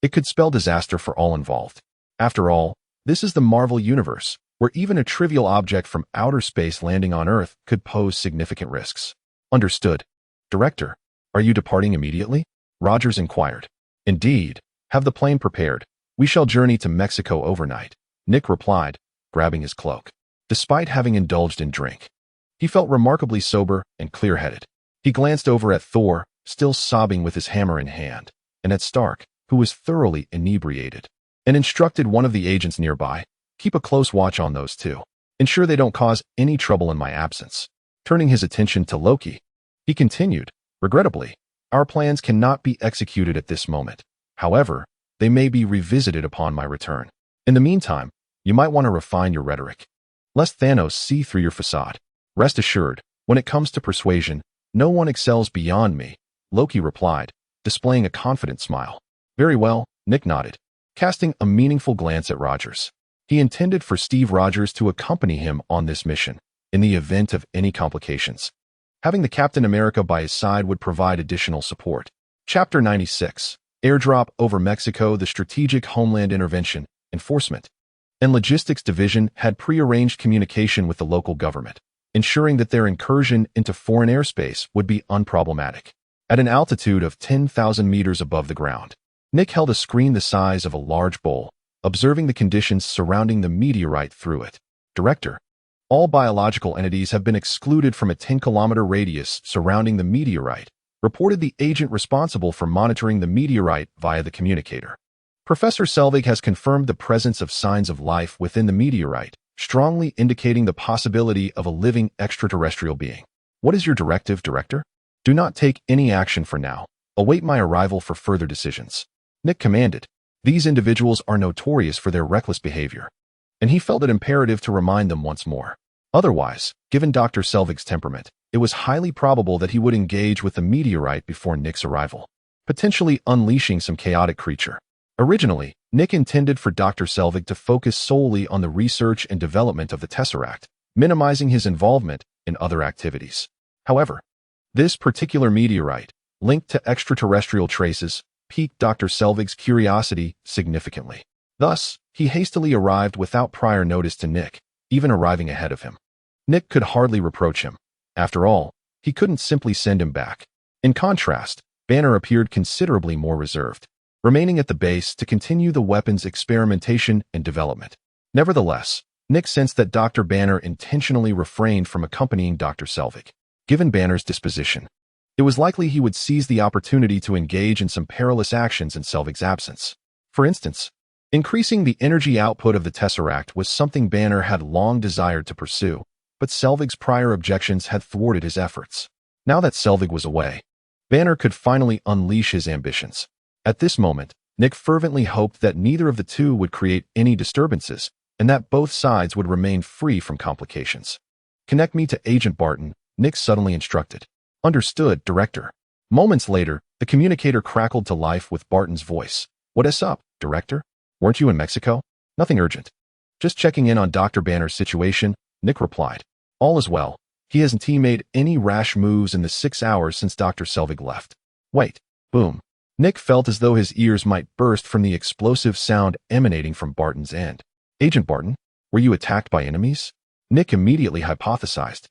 it could spell disaster for all involved. After all, this is the Marvel Universe, where even a trivial object from outer space landing on Earth could pose significant risks. "Understood. Director, are you departing immediately?" Rogers inquired. "Indeed. Have the plane prepared. We shall journey to Mexico overnight," Nick replied, grabbing his cloak. Despite having indulged in drink, he felt remarkably sober and clear-headed. He glanced over at Thor, still sobbing with his hammer in hand, and at Stark, who was thoroughly inebriated, and instructed one of the agents nearby, "Keep a close watch on those two. Ensure they don't cause any trouble in my absence." Turning his attention to Loki, he continued, "Regrettably, our plans cannot be executed at this moment. However, they may be revisited upon my return. In the meantime, you might want to refine your rhetoric, lest Thanos see through your facade. Rest assured, when it comes to persuasion, no one excels beyond me," Loki replied, displaying a confident smile. "Very well," Nick nodded, casting a meaningful glance at Rogers. He intended for Steve Rogers to accompany him on this mission, in the event of any complications. Having the Captain America by his side would provide additional support. Chapter 96. Airdrop over Mexico. The Strategic Homeland Intervention, Enforcement, and Logistics Division had prearranged communication with the local government, ensuring that their incursion into foreign airspace would be unproblematic. At an altitude of 10,000 meters above the ground, Nick held a screen the size of a large bowl, observing the conditions surrounding the meteorite through it. "Director, all biological entities have been excluded from a 10-kilometer radius surrounding the meteorite," reported the agent responsible for monitoring the meteorite via the communicator. "Professor Selvig has confirmed the presence of signs of life within the meteorite, strongly indicating the possibility of a living extraterrestrial being. What is your directive, Director? Do not take any action for now. Await my arrival for further decisions. Nick commanded. These individuals are notorious for their reckless behavior, and he felt it imperative to remind them once more. Otherwise, given Dr. Selvig's temperament, it was highly probable that he would engage with the meteorite before Nick's arrival, potentially unleashing some chaotic creature. Originally, Nick intended for Dr. Selvig to focus solely on the research and development of the Tesseract, minimizing his involvement in other activities. However, this particular meteorite, linked to extraterrestrial traces, piqued Dr. Selvig's curiosity significantly. Thus, he hastily arrived without prior notice to Nick, even arriving ahead of him. Nick could hardly reproach him. After all, he couldn't simply send him back. In contrast, Banner appeared considerably more reserved, remaining at the base to continue the weapon's experimentation and development. Nevertheless, Nick sensed that Dr. Banner intentionally refrained from accompanying Dr. Selvig. Given Banner's disposition, it was likely he would seize the opportunity to engage in some perilous actions in Selvig's absence. For instance, increasing the energy output of the Tesseract was something Banner had long desired to pursue, but Selvig's prior objections had thwarted his efforts. Now that Selvig was away, Banner could finally unleash his ambitions. At this moment, Nick fervently hoped that neither of the two would create any disturbances, and that both sides would remain free from complications. Connect me to Agent Barton, Nick suddenly instructed. Understood, Director. Moments later, the communicator crackled to life with Barton's voice. What's up, Director? Weren't you in Mexico? Nothing urgent. Just checking in on Dr. Banner's situation, Nick replied. All is well. He hasn't made any rash moves in the 6 hours since Dr. Selvig left. Wait. Boom. Nick felt as though his ears might burst from the explosive sound emanating from Barton's end. Agent Barton, were you attacked by enemies? Nick immediately hypothesized.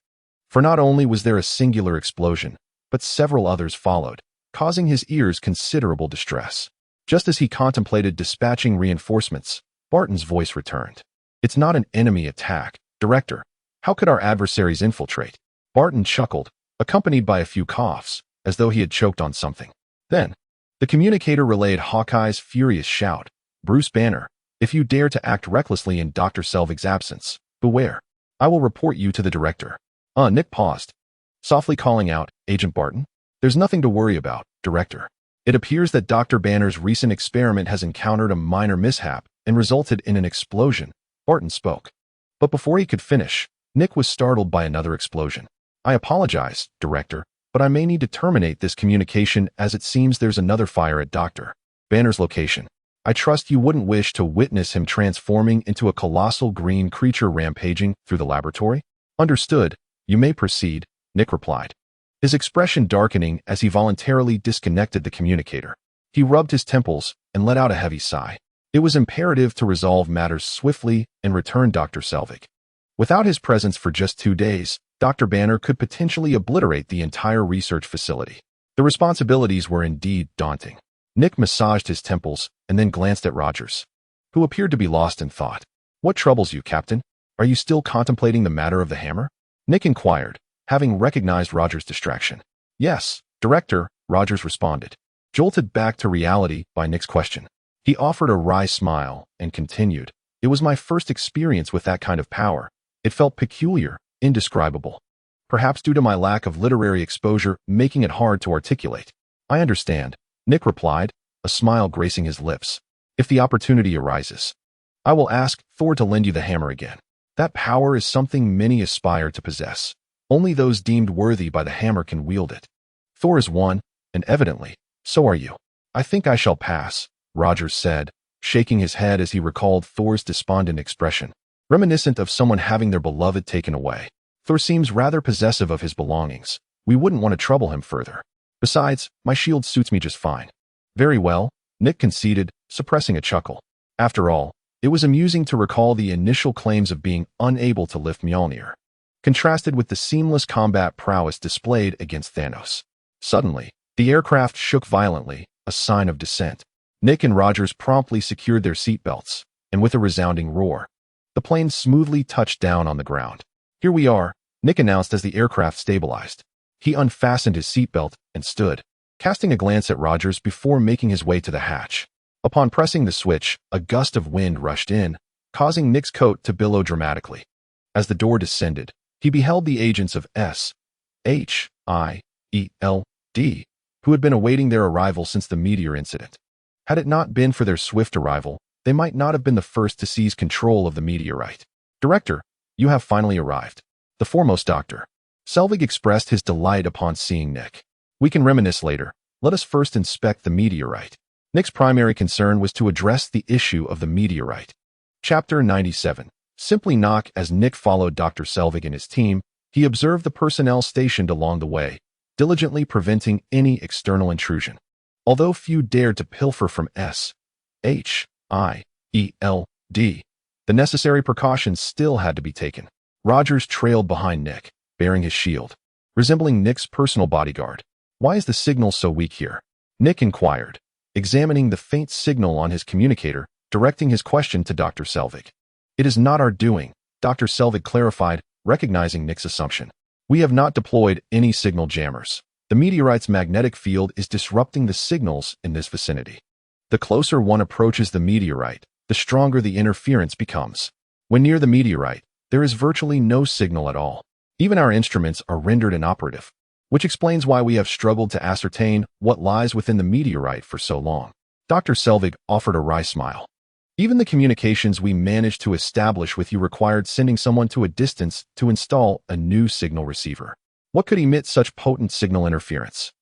For not only was there a singular explosion, but several others followed, causing his ears considerable distress. Just as he contemplated dispatching reinforcements, Barton's voice returned. It's not an enemy attack, Director. How could our adversaries infiltrate? Barton chuckled, accompanied by a few coughs, as though he had choked on something. Then, the communicator relayed Hawkeye's furious shout. Bruce Banner, if you dare to act recklessly in Dr. Selvig's absence, beware. I will report you to the Director. Nick paused, softly calling out, Agent Barton. There's nothing to worry about, Director. It appears that Dr. Banner's recent experiment has encountered a minor mishap and resulted in an explosion, Barton spoke. But before he could finish, Nick was startled by another explosion. I apologize, Director, but I may need to terminate this communication as it seems there's another fire at Dr. Banner's location. I trust you wouldn't wish to witness him transforming into a colossal green creature rampaging through the laboratory? Understood. You may proceed, Nick replied, his expression darkening as he voluntarily disconnected the communicator. He rubbed his temples and let out a heavy sigh. It was imperative to resolve matters swiftly and return Dr. Selvig. Without his presence for just 2 days, Dr. Banner could potentially obliterate the entire research facility. The responsibilities were indeed daunting. Nick massaged his temples and then glanced at Rogers, who appeared to be lost in thought. What troubles you, Captain? Are you still contemplating the matter of the hammer? Nick inquired, having recognized Rogers' distraction. Yes, Director, Rogers responded, jolted back to reality by Nick's question. He offered a wry smile and continued, It was my first experience with that kind of power. It felt peculiar, indescribable. Perhaps due to my lack of literary exposure, making it hard to articulate. I understand, Nick replied, a smile gracing his lips. If the opportunity arises, I will ask Thor to lend you the hammer again. That power is something many aspire to possess. Only those deemed worthy by the hammer can wield it. Thor is one, and evidently, so are you. I think I shall pass, Rogers said, shaking his head as he recalled Thor's despondent expression, reminiscent of someone having their beloved taken away. Thor seems rather possessive of his belongings. We wouldn't want to trouble him further. Besides, my shield suits me just fine. Very well, Nick conceded, suppressing a chuckle. After all, it was amusing to recall the initial claims of being unable to lift Mjolnir, contrasted with the seamless combat prowess displayed against Thanos. Suddenly, the aircraft shook violently, a sign of descent. Nick and Rogers promptly secured their seatbelts, and with a resounding roar, the plane smoothly touched down on the ground. Here we are, Nick announced as the aircraft stabilized. He unfastened his seatbelt and stood, casting a glance at Rogers before making his way to the hatch. Upon pressing the switch, a gust of wind rushed in, causing Nick's coat to billow dramatically. As the door descended, he beheld the agents of who had been awaiting their arrival since the meteor incident. Had it not been for their swift arrival, they might not have been the first to seize control of the meteorite. Director, you have finally arrived. The foremost doctor. Selvig expressed his delight upon seeing Nick. We can reminisce later. Let us first inspect the meteorite. Nick's primary concern was to address the issue of the meteorite. Chapter 97. Simply knock. As Nick followed Dr. Selvig and his team, he observed the personnel stationed along the way, diligently preventing any external intrusion. Although few dared to pilfer from SHIELD, the necessary precautions still had to be taken. Rogers trailed behind Nick, bearing his shield, resembling Nick's personal bodyguard. Why is the signal so weak here? Nick inquired, examining the faint signal on his communicator, directing his question to Dr. Selvig. It is not our doing, Dr. Selvig clarified, recognizing Nick's assumption. We have not deployed any signal jammers. The meteorite's magnetic field is disrupting the signals in this vicinity. The closer one approaches the meteorite, the stronger the interference becomes. When near the meteorite, there is virtually no signal at all. Even our instruments are rendered inoperative, which explains why we have struggled to ascertain what lies within the meteorite for so long. Dr. Selvig offered a wry smile. Even the communications we managed to establish with you required sending someone to a distance to install a new signal receiver. What could emit such potent signal interference?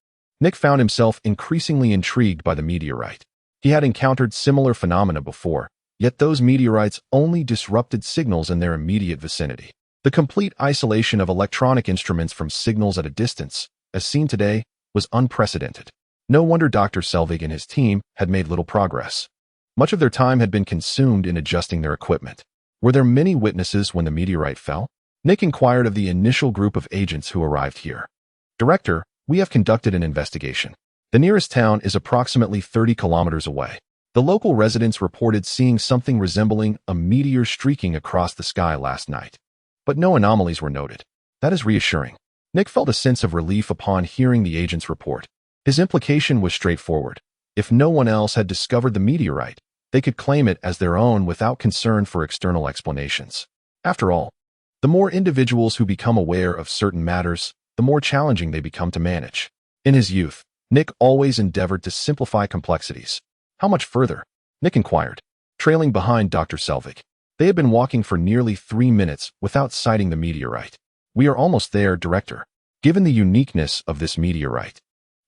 Nick found himself increasingly intrigued by the meteorite. He had encountered similar phenomena before, yet those meteorites only disrupted signals in their immediate vicinity. The complete isolation of electronic instruments from signals at a distance, as seen today, was unprecedented. No wonder Dr. Selvig and his team had made little progress. Much of their time had been consumed in adjusting their equipment. Were there many witnesses when the meteorite fell? Nick inquired of the initial group of agents who arrived here. Director, we have conducted an investigation. The nearest town is approximately 30 kilometers away. The local residents reported seeing something resembling a meteor streaking across the sky last night. But no anomalies were noted. That is reassuring. Nick felt a sense of relief upon hearing the agent's report. His implication was straightforward. If no one else had discovered the meteorite, they could claim it as their own without concern for external explanations. After all, the more individuals who become aware of certain matters, the more challenging they become to manage. In his youth, Nick always endeavored to simplify complexities. How much further? Nick inquired, trailing behind Dr. Selvig. They had been walking for nearly 3 minutes without sighting the meteorite. We are almost there, Director. Given the uniqueness of this meteorite,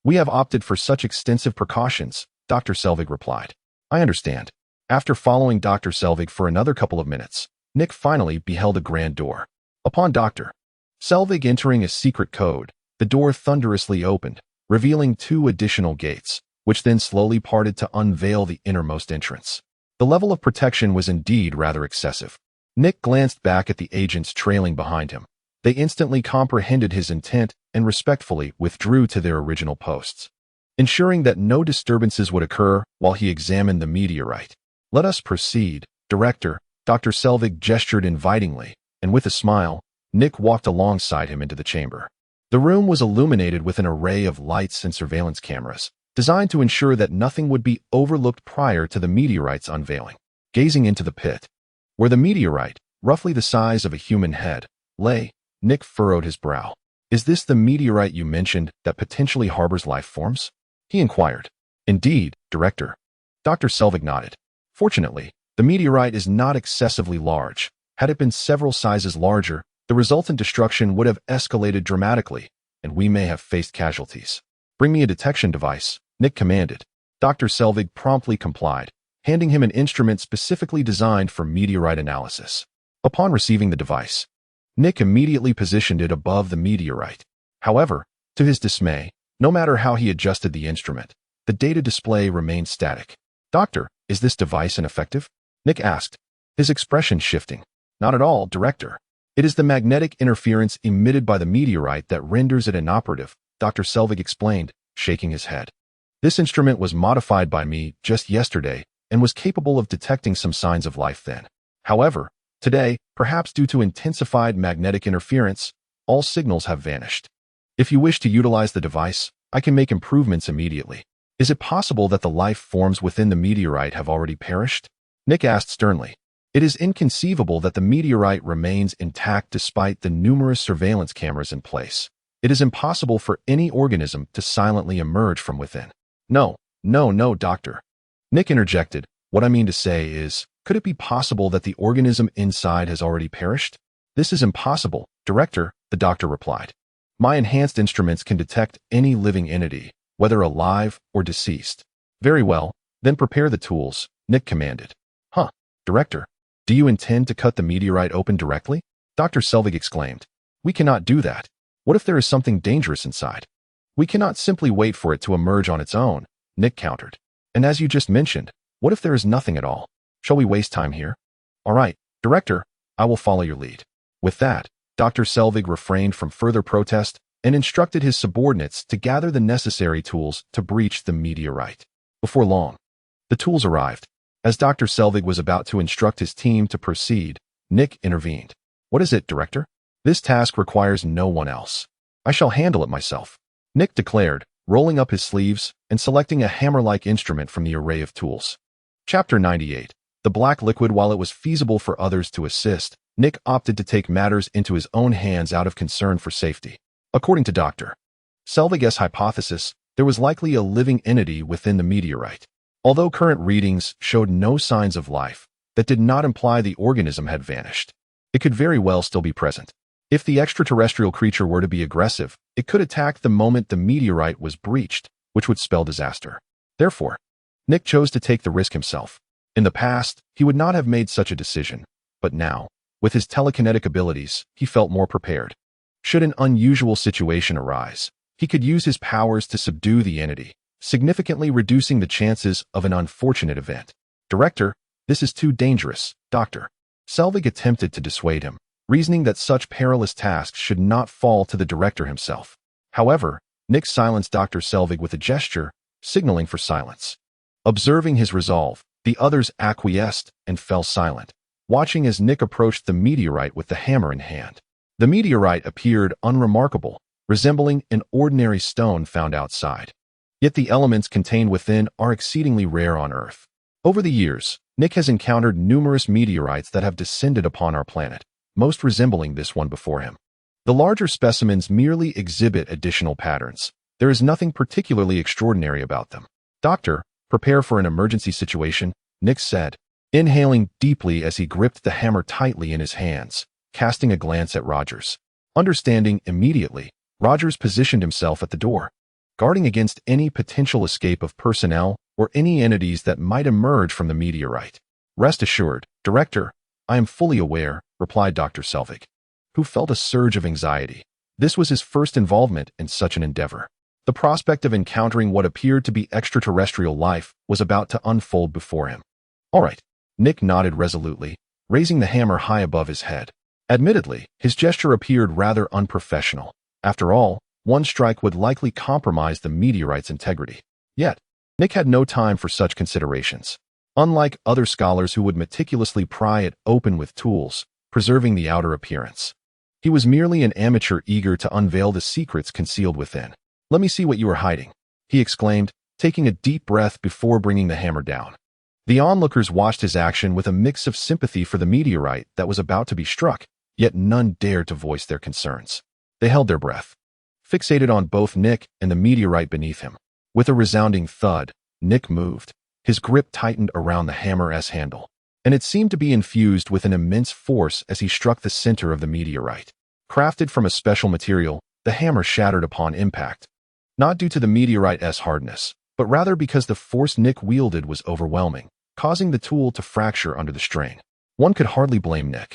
we have opted for such extensive precautions, Dr. Selvig replied. I understand. After following Dr. Selvig for another couple of minutes, Nick finally beheld a grand door. Upon Dr. Selvig entering a secret code, the door thunderously opened, revealing 2 additional gates, which then slowly parted to unveil the innermost entrance. The level of protection was indeed rather excessive. Nick glanced back at the agents trailing behind him. They instantly comprehended his intent and respectfully withdrew to their original posts, ensuring that no disturbances would occur while he examined the meteorite. Let us proceed, Director. Dr. Selvig gestured invitingly, and with a smile, Nick walked alongside him into the chamber. The room was illuminated with an array of lights and surveillance cameras, designed to ensure that nothing would be overlooked prior to the meteorite's unveiling. Gazing into the pit, where the meteorite, roughly the size of a human head, lay, Nick furrowed his brow. Is this the meteorite you mentioned that potentially harbors life forms? He inquired. Indeed, Director. Dr. Selvig nodded. Fortunately, the meteorite is not excessively large. Had it been several sizes larger, the resultant destruction would have escalated dramatically, and we may have faced casualties. Bring me a detection device, Nick commanded. Dr. Selvig promptly complied, handing him an instrument specifically designed for meteorite analysis. Upon receiving the device, Nick immediately positioned it above the meteorite. However, to his dismay, no matter how he adjusted the instrument, the data display remained static. Doctor, is this device ineffective? Nick asked, his expression shifting. Not at all, Director. It is the magnetic interference emitted by the meteorite that renders it inoperative, Dr. Selvig explained, shaking his head. This instrument was modified by me just yesterday and was capable of detecting some signs of life then. However, today, perhaps due to intensified magnetic interference, all signals have vanished. If you wish to utilize the device, I can make improvements immediately. Is it possible that the life forms within the meteorite have already perished? Nick asked sternly. It is inconceivable that the meteorite remains intact despite the numerous surveillance cameras in place. It is impossible for any organism to silently emerge from within. No, no, doctor. Nick interjected. What I mean to say is, could it be possible that the organism inside has already perished? This is impossible, Director, the doctor replied. My enhanced instruments can detect any living entity, whether alive or deceased. Very well, then prepare the tools, Nick commanded. Huh, Director, do you intend to cut the meteorite open directly? Dr. Selvig exclaimed. We cannot do that. What if there is something dangerous inside? We cannot simply wait for it to emerge on its own, Nick countered. And as you just mentioned, what if there is nothing at all? Shall we waste time here? All right, Director, I will follow your lead. With that, Dr. Selvig refrained from further protest and instructed his subordinates to gather the necessary tools to breach the meteorite. Before long, the tools arrived. As Dr. Selvig was about to instruct his team to proceed, Nick intervened. What is it, Director? This task requires no one else. I shall handle it myself, Nick declared, rolling up his sleeves and selecting a hammer-like instrument from the array of tools. Chapter 98. The black liquid. While it was feasible for others to assist, Nick opted to take matters into his own hands out of concern for safety. According to Dr. Selvig's hypothesis, there was likely a living entity within the meteorite. Although current readings showed no signs of life, that did not imply the organism had vanished. It could very well still be present. If the extraterrestrial creature were to be aggressive, it could attack the moment the meteorite was breached, which would spell disaster. Therefore, Nick chose to take the risk himself. In the past, he would not have made such a decision, but now, with his telekinetic abilities, he felt more prepared. Should an unusual situation arise, he could use his powers to subdue the entity, significantly reducing the chances of an unfortunate event. Director, this is too dangerous, Dr. Selvig attempted to dissuade him, reasoning that such perilous tasks should not fall to the director himself. However, Nick silenced Dr. Selvig with a gesture, signaling for silence. Observing his resolve, the others acquiesced and fell silent, watching as Nick approached the meteorite with the hammer in hand. The meteorite appeared unremarkable, resembling an ordinary stone found outside. Yet the elements contained within are exceedingly rare on Earth. Over the years, Nick has encountered numerous meteorites that have descended upon our planet, most resembling this one before him. The larger specimens merely exhibit additional patterns. There is nothing particularly extraordinary about them. Doctor, prepare for an emergency situation, Nick said, inhaling deeply as he gripped the hammer tightly in his hands, casting a glance at Rogers. Understanding immediately, Rogers positioned himself at the door, guarding against any potential escape of personnel or any entities that might emerge from the meteorite. Rest assured, Director, I am fully aware, replied Dr. Selvig, who felt a surge of anxiety. This was his first involvement in such an endeavor. The prospect of encountering what appeared to be extraterrestrial life was about to unfold before him. All right, Nick nodded resolutely, raising the hammer high above his head. Admittedly, his gesture appeared rather unprofessional. After all, one strike would likely compromise the meteorite's integrity. Yet, Nick had no time for such considerations. Unlike other scholars who would meticulously pry it open with tools, preserving the outer appearance, he was merely an amateur eager to unveil the secrets concealed within. Let me see what you are hiding, he exclaimed, taking a deep breath before bringing the hammer down. The onlookers watched his action with a mix of sympathy for the meteorite that was about to be struck, yet none dared to voice their concerns. They held their breath, fixated on both Nick and the meteorite beneath him. With a resounding thud, Nick moved. His grip tightened around the hammer's handle, and it seemed to be infused with an immense force as he struck the center of the meteorite. Crafted from a special material, the hammer shattered upon impact, not due to the meteorite's hardness, but rather because the force Nick wielded was overwhelming, causing the tool to fracture under the strain. One could hardly blame Nick.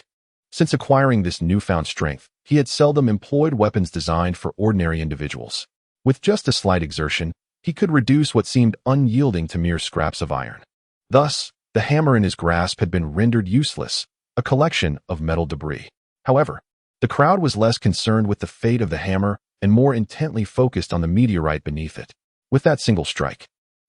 Since acquiring this newfound strength, he had seldom employed weapons designed for ordinary individuals. With just a slight exertion, he could reduce what seemed unyielding to mere scraps of iron. Thus, the hammer in his grasp had been rendered useless, a collection of metal debris. However, the crowd was less concerned with the fate of the hammer and more intently focused on the meteorite beneath it. With that single strike,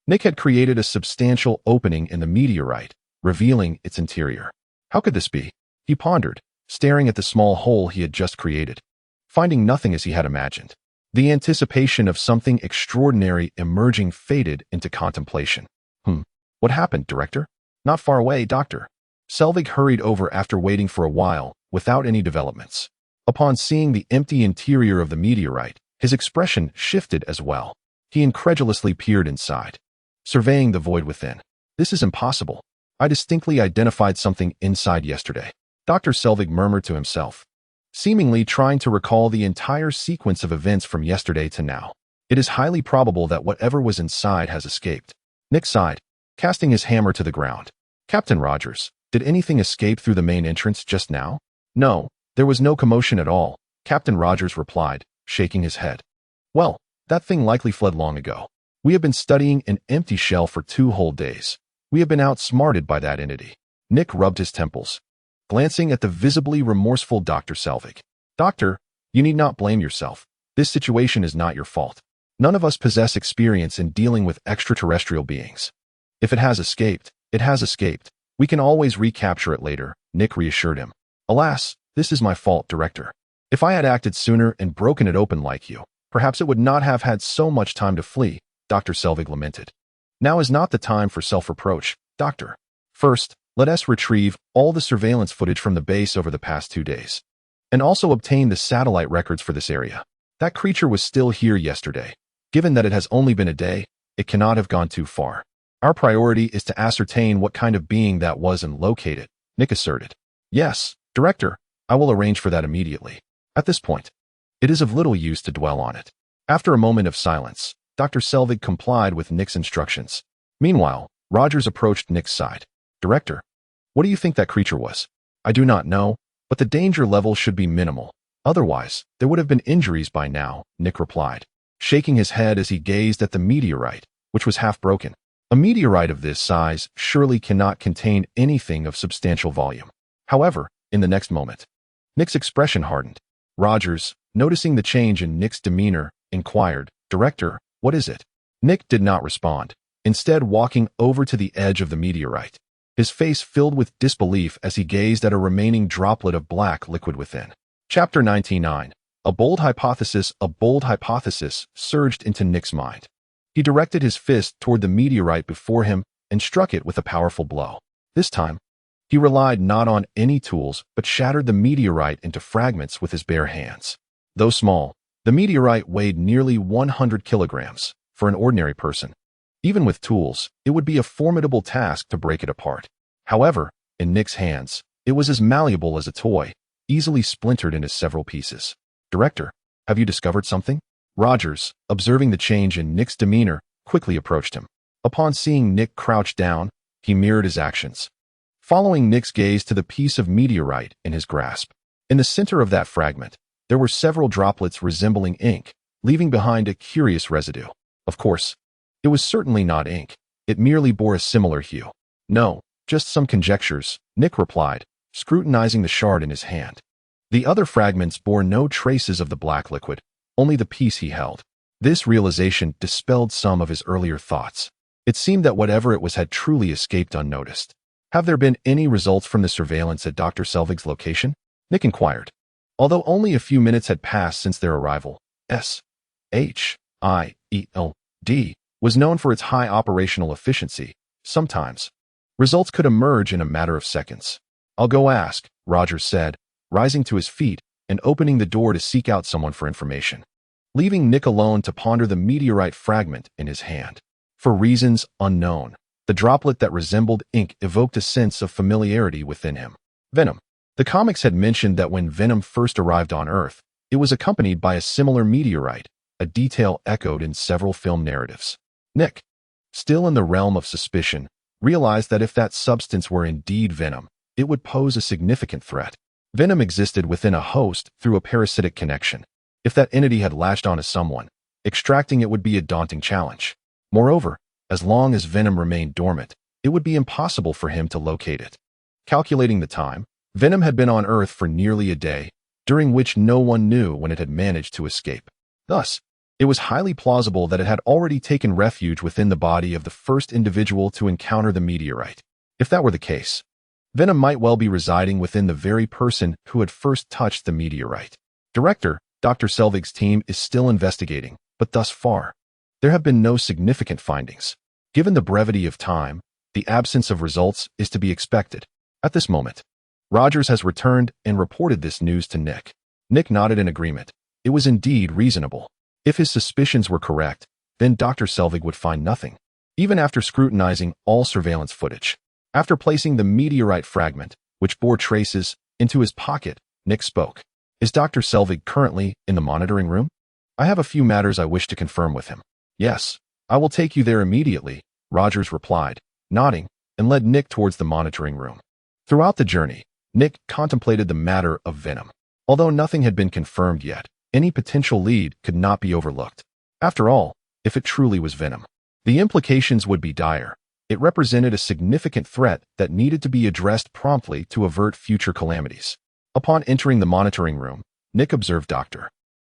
Nick had created a substantial opening in the meteorite, revealing its interior. How could this be? He pondered, staring at the small hole he had just created, finding nothing as he had imagined. The anticipation of something extraordinary emerging faded into contemplation. What happened, Director? Not far away, Doctor. Selvig hurried over after waiting for a while, without any developments. Upon seeing the empty interior of the meteorite, His expression shifted as well. He incredulously peered inside, surveying the void within. This is impossible. I distinctly identified something inside yesterday. Dr. Selvig murmured to himself, seemingly trying to recall the entire sequence of events from yesterday to now. It is highly probable that whatever was inside has escaped. Nick sighed, casting his hammer to the ground. Captain Rogers, did anything escape through the main entrance just now? No, there was no commotion at all, Captain Rogers replied, shaking his head. Well, that thing likely fled long ago. We have been studying an empty shell for 2 whole days. We have been outsmarted by that entity. Nick rubbed his temples, glancing at the visibly remorseful Dr. Selvig. Doctor, you need not blame yourself. This situation is not your fault. None of us possess experience in dealing with extraterrestrial beings. If it has escaped, it has escaped. We can always recapture it later, Nick reassured him. Alas, this is my fault, Director. If I had acted sooner and broken it open like you, perhaps it would not have had so much time to flee, Dr. Selvig lamented. Now is not the time for self-reproach, Doctor. First, let us retrieve all the surveillance footage from the base over the past 2 days, and also obtain the satellite records for this area. That creature was still here yesterday. Given that it has only been a day, it cannot have gone too far. Our priority is to ascertain what kind of being that was and locate it, Nick asserted. Yes, Director, I will arrange for that immediately. At this point, it is of little use to dwell on it. After a moment of silence, Dr. Selvig complied with Nick's instructions. Meanwhile, Rogers approached Nick's side. Director, what do you think that creature was? I do not know, but the danger level should be minimal. Otherwise, there would have been injuries by now, Nick replied, shaking his head as he gazed at the meteorite, which was half broken. A meteorite of this size surely cannot contain anything of substantial volume. However, in the next moment, Nick's expression hardened. Rogers, noticing the change in Nick's demeanor, inquired, Director, what is it? Nick did not respond, instead walking over to the edge of the meteorite, his face filled with disbelief as he gazed at a remaining droplet of black liquid within. Chapter 99. A bold hypothesis surged into Nick's mind. He directed his fist toward the meteorite before him and struck it with a powerful blow. This time, he relied not on any tools but shattered the meteorite into fragments with his bare hands. Though small, the meteorite weighed nearly 100 kilograms for an ordinary person. Even with tools, it would be a formidable task to break it apart. However, in Nick's hands, it was as malleable as a toy, easily splintered into several pieces. Director, have you discovered something? Rogers, observing the change in Nick's demeanor, quickly approached him. Upon seeing Nick crouch down, he mirrored his actions, following Nick's gaze to the piece of meteorite in his grasp. In the center of that fragment, there were several droplets resembling ink, leaving behind a curious residue. Of course, it was certainly not ink. It merely bore a similar hue. No, just some conjectures, Nick replied, scrutinizing the shard in his hand. The other fragments bore no traces of the black liquid, only the piece he held. This realization dispelled some of his earlier thoughts. It seemed that whatever it was had truly escaped unnoticed. Have there been any results from the surveillance at Dr. Selvig's location? Nick inquired. Although only a few minutes had passed since their arrival, SHIELD was known for its high operational efficiency. Sometimes, results could emerge in a matter of seconds. I'll go ask, Rogers said, rising to his feet and opening the door to seek out someone for information, leaving Nick alone to ponder the meteorite fragment in his hand. For reasons unknown, the droplet that resembled ink evoked a sense of familiarity within him. Venom. The comics had mentioned that when Venom first arrived on Earth, it was accompanied by a similar meteorite, a detail echoed in several film narratives. Nick, still in the realm of suspicion, realized that if that substance were indeed venom, it would pose a significant threat. Venom existed within a host through a parasitic connection. If that entity had latched onto someone, extracting it would be a daunting challenge. Moreover, as long as venom remained dormant, it would be impossible for him to locate it. Calculating the time, Venom had been on Earth for nearly a day, during which no one knew when it had managed to escape. Thus, it was highly plausible that it had already taken refuge within the body of the first individual to encounter the meteorite. If that were the case, Venom might well be residing within the very person who had first touched the meteorite. Director, Dr. Selvig's team is still investigating, but thus far, there have been no significant findings. Given the brevity of time, the absence of results is to be expected. At this moment, Rogers has returned and reported this news to Nick. Nick nodded in agreement. It was indeed reasonable. If his suspicions were correct, then Dr. Selvig would find nothing, even after scrutinizing all surveillance footage. After placing the meteorite fragment, which bore traces, into his pocket, Nick spoke. Is Dr. Selvig currently in the monitoring room? I have a few matters I wish to confirm with him. Yes, I will take you there immediately, Rogers replied, nodding, and led Nick towards the monitoring room. Throughout the journey, Nick contemplated the matter of venom. Although nothing had been confirmed yet, any potential lead could not be overlooked. After all, if it truly was venom, the implications would be dire. It represented a significant threat that needed to be addressed promptly to avert future calamities. Upon entering the monitoring room, Nick observed Dr.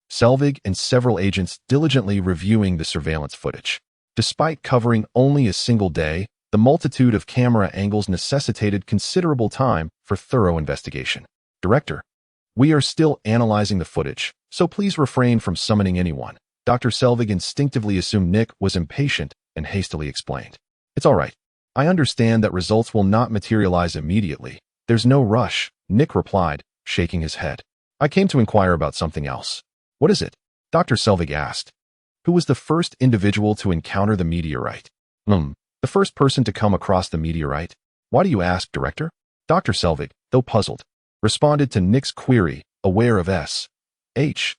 Selvig and several agents diligently reviewing the surveillance footage. Despite covering only a single day, the multitude of camera angles necessitated considerable time for thorough investigation. Director, we are still analyzing the footage, so please refrain from summoning anyone. Dr. Selvig instinctively assumed Nick was impatient and hastily explained. It's all right. I understand that results will not materialize immediately. There's no rush, Nick replied, shaking his head. I came to inquire about something else. What is it? Dr. Selvig asked. Who was the first individual to encounter the meteorite? The first person to come across the meteorite? Why do you ask, Director? Dr. Selvig, though puzzled, responded to Nick's query, aware of SHIELDS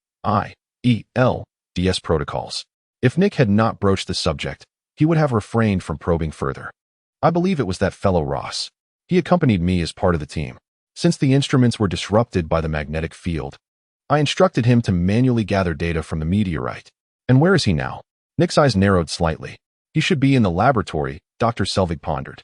protocols. If Nick had not broached the subject, he would have refrained from probing further. I believe it was that fellow Ross. He accompanied me as part of the team. Since the instruments were disrupted by the magnetic field, I instructed him to manually gather data from the meteorite. And where is he now? Nick's eyes narrowed slightly. He should be in the laboratory, Dr. Selvig pondered.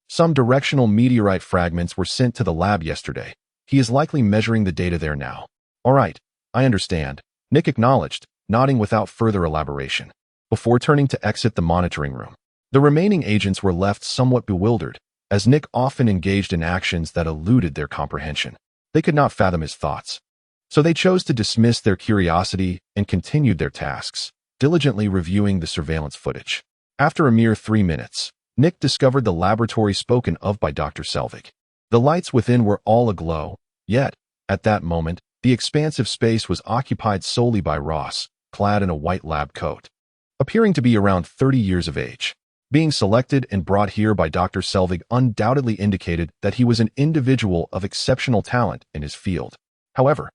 Some directional meteorite fragments were sent to the lab yesterday. He is likely measuring the data there now. All right, I understand, Nick acknowledged, nodding without further elaboration. Before turning to exit the monitoring room, the remaining agents were left somewhat bewildered, as Nick often engaged in actions that eluded their comprehension. They could not fathom his thoughts. So they chose to dismiss their curiosity and continued their tasks, diligently reviewing the surveillance footage. After a mere 3 minutes, Nick discovered the laboratory spoken of by Dr. Selvig. The lights within were all aglow, yet, at that moment, the expansive space was occupied solely by Ross, clad in a white lab coat. Appearing to be around 30 years of age. Being selected and brought here by Dr. Selvig undoubtedly indicated that he was an individual of exceptional talent in his field. However,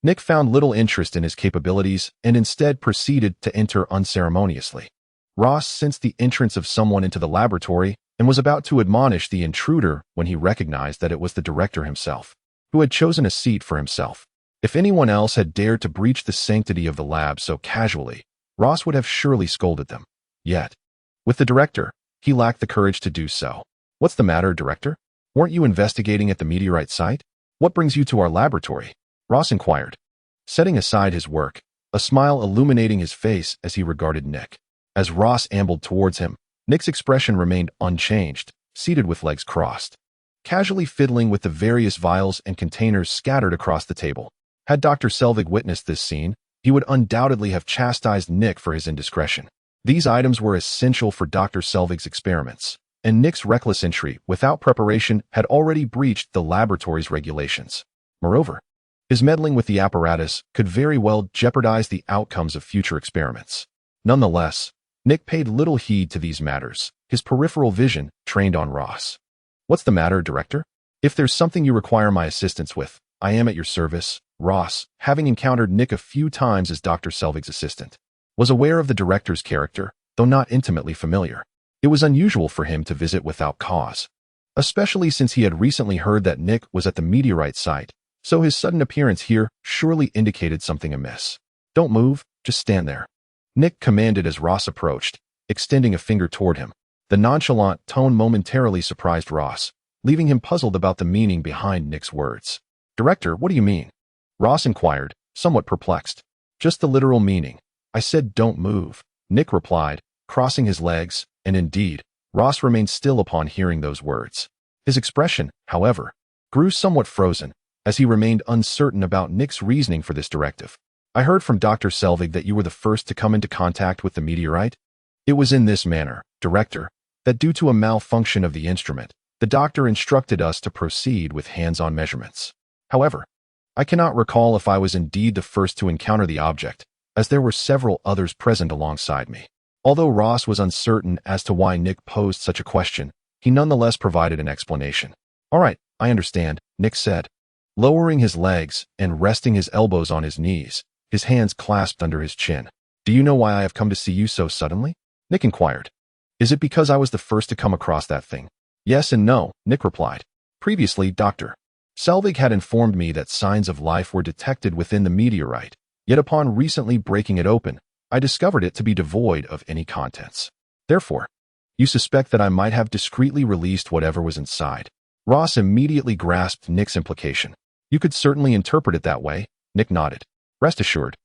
Nick found little interest in his capabilities and instead proceeded to enter unceremoniously. Ross sensed the entrance of someone into the laboratory and was about to admonish the intruder when he recognized that it was the director himself, who had chosen a seat for himself. If anyone else had dared to breach the sanctity of the lab so casually, Ross would have surely scolded them. Yet, with the director, he lacked the courage to do so. What's the matter, Director? Weren't you investigating at the meteorite site? What brings you to our laboratory? Ross inquired, setting aside his work, a smile illuminating his face as he regarded Nick. As Ross ambled towards him, Nick's expression remained unchanged, seated with legs crossed, casually fiddling with the various vials and containers scattered across the table. Had Dr. Selvig witnessed this scene, he would undoubtedly have chastised Nick for his indiscretion. These items were essential for Dr. Selvig's experiments, and Nick's reckless entry without preparation had already breached the laboratory's regulations. Moreover, his meddling with the apparatus could very well jeopardize the outcomes of future experiments. Nonetheless, Nick paid little heed to these matters, his peripheral vision trained on Ross. What's the matter, Director? If there's something you require my assistance with, I am at your service. Ross, having encountered Nick a few times as Dr. Selvig's assistant, was aware of the director's character, though not intimately familiar. It was unusual for him to visit without cause, especially since he had recently heard that Nick was at the meteorite site, so his sudden appearance here surely indicated something amiss. Don't move, just stand there, Nick commanded as Ross approached, extending a finger toward him. The nonchalant tone momentarily surprised Ross, leaving him puzzled about the meaning behind Nick's words. Director, what do you mean? Ross inquired, somewhat perplexed. Just the literal meaning. I said don't move, Nick replied, crossing his legs, and indeed, Ross remained still upon hearing those words. His expression, however, grew somewhat frozen, as he remained uncertain about Nick's reasoning for this directive. I heard from Dr. Selvig that you were the first to come into contact with the meteorite. It was in this manner, Director, that due to a malfunction of the instrument, the doctor instructed us to proceed with hands-on measurements. However, I cannot recall if I was indeed the first to encounter the object. as there were several others present alongside me. Although Ross was uncertain as to why Nick posed such a question, he nonetheless provided an explanation. "All right, I understand," Nick said, lowering his legs and resting his elbows on his knees, his hands clasped under his chin. "Do you know why I have come to see you so suddenly?" Nick inquired. "Is it because I was the first to come across that thing?" "Yes and no," Nick replied. "Previously, Dr. Selvig had informed me that signs of life were detected within the meteorite, yet upon recently breaking it open, I discovered it to be devoid of any contents. Therefore, you suspect that I might have discreetly released whatever was inside." Ross immediately grasped Nick's implication. "You could certainly interpret it that way," Nick nodded. "Rest assured,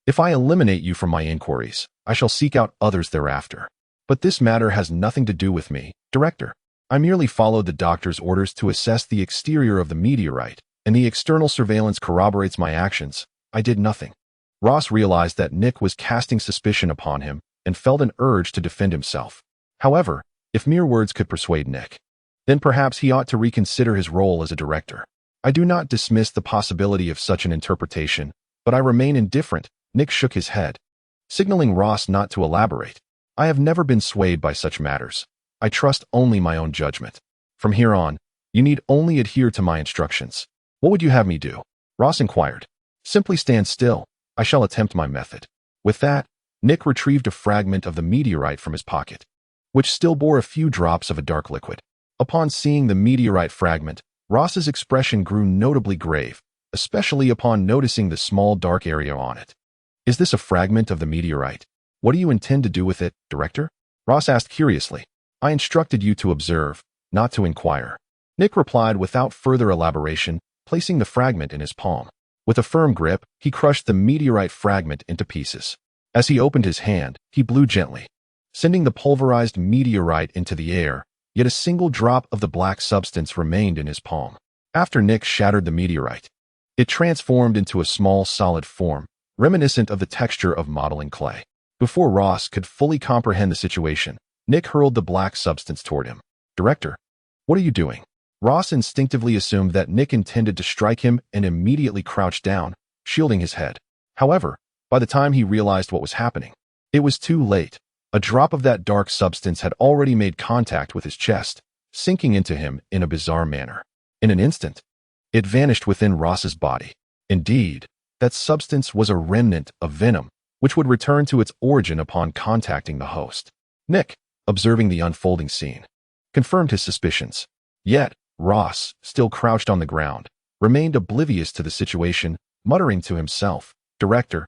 if I eliminate you from my inquiries, I shall seek out others thereafter. But this matter has nothing to do with me, Director. I merely followed the doctor's orders to assess the exterior of the meteorite, and the external surveillance corroborates my actions. I did nothing." Ross realized that Nick was casting suspicion upon him and felt an urge to defend himself. However, if mere words could persuade Nick, then perhaps he ought to reconsider his role as a director. "I do not dismiss the possibility of such an interpretation, but I remain indifferent," Nick shook his head, signaling Ross not to elaborate. "I have never been swayed by such matters. I trust only my own judgment. From here on, you need only adhere to my instructions." "What would you have me do?" Ross inquired. "Simply stand still. I shall attempt my method." With that, Nick retrieved a fragment of the meteorite from his pocket, which still bore a few drops of a dark liquid. Upon seeing the meteorite fragment, Ross's expression grew notably grave, especially upon noticing the small dark area on it. "Is this a fragment of the meteorite? What do you intend to do with it, Director?" Ross asked curiously. "I instructed you to observe, not to inquire," Nick replied without further elaboration, placing the fragment in his palm. With a firm grip, he crushed the meteorite fragment into pieces. As he opened his hand, he blew gently, sending the pulverized meteorite into the air, yet a single drop of the black substance remained in his palm. After Nick shattered the meteorite, it transformed into a small solid form, reminiscent of the texture of modeling clay. Before Ross could fully comprehend the situation, Nick hurled the black substance toward him. "Director, what are you doing?" Ross instinctively assumed that Nick intended to strike him and immediately crouched down, shielding his head. However, by the time he realized what was happening, it was too late. A drop of that dark substance had already made contact with his chest, sinking into him in a bizarre manner. In an instant, it vanished within Ross's body. Indeed, that substance was a remnant of venom, which would return to its origin upon contacting the host. Nick, observing the unfolding scene, confirmed his suspicions. Yet, Ross, still crouched on the ground, remained oblivious to the situation, muttering to himself, Director,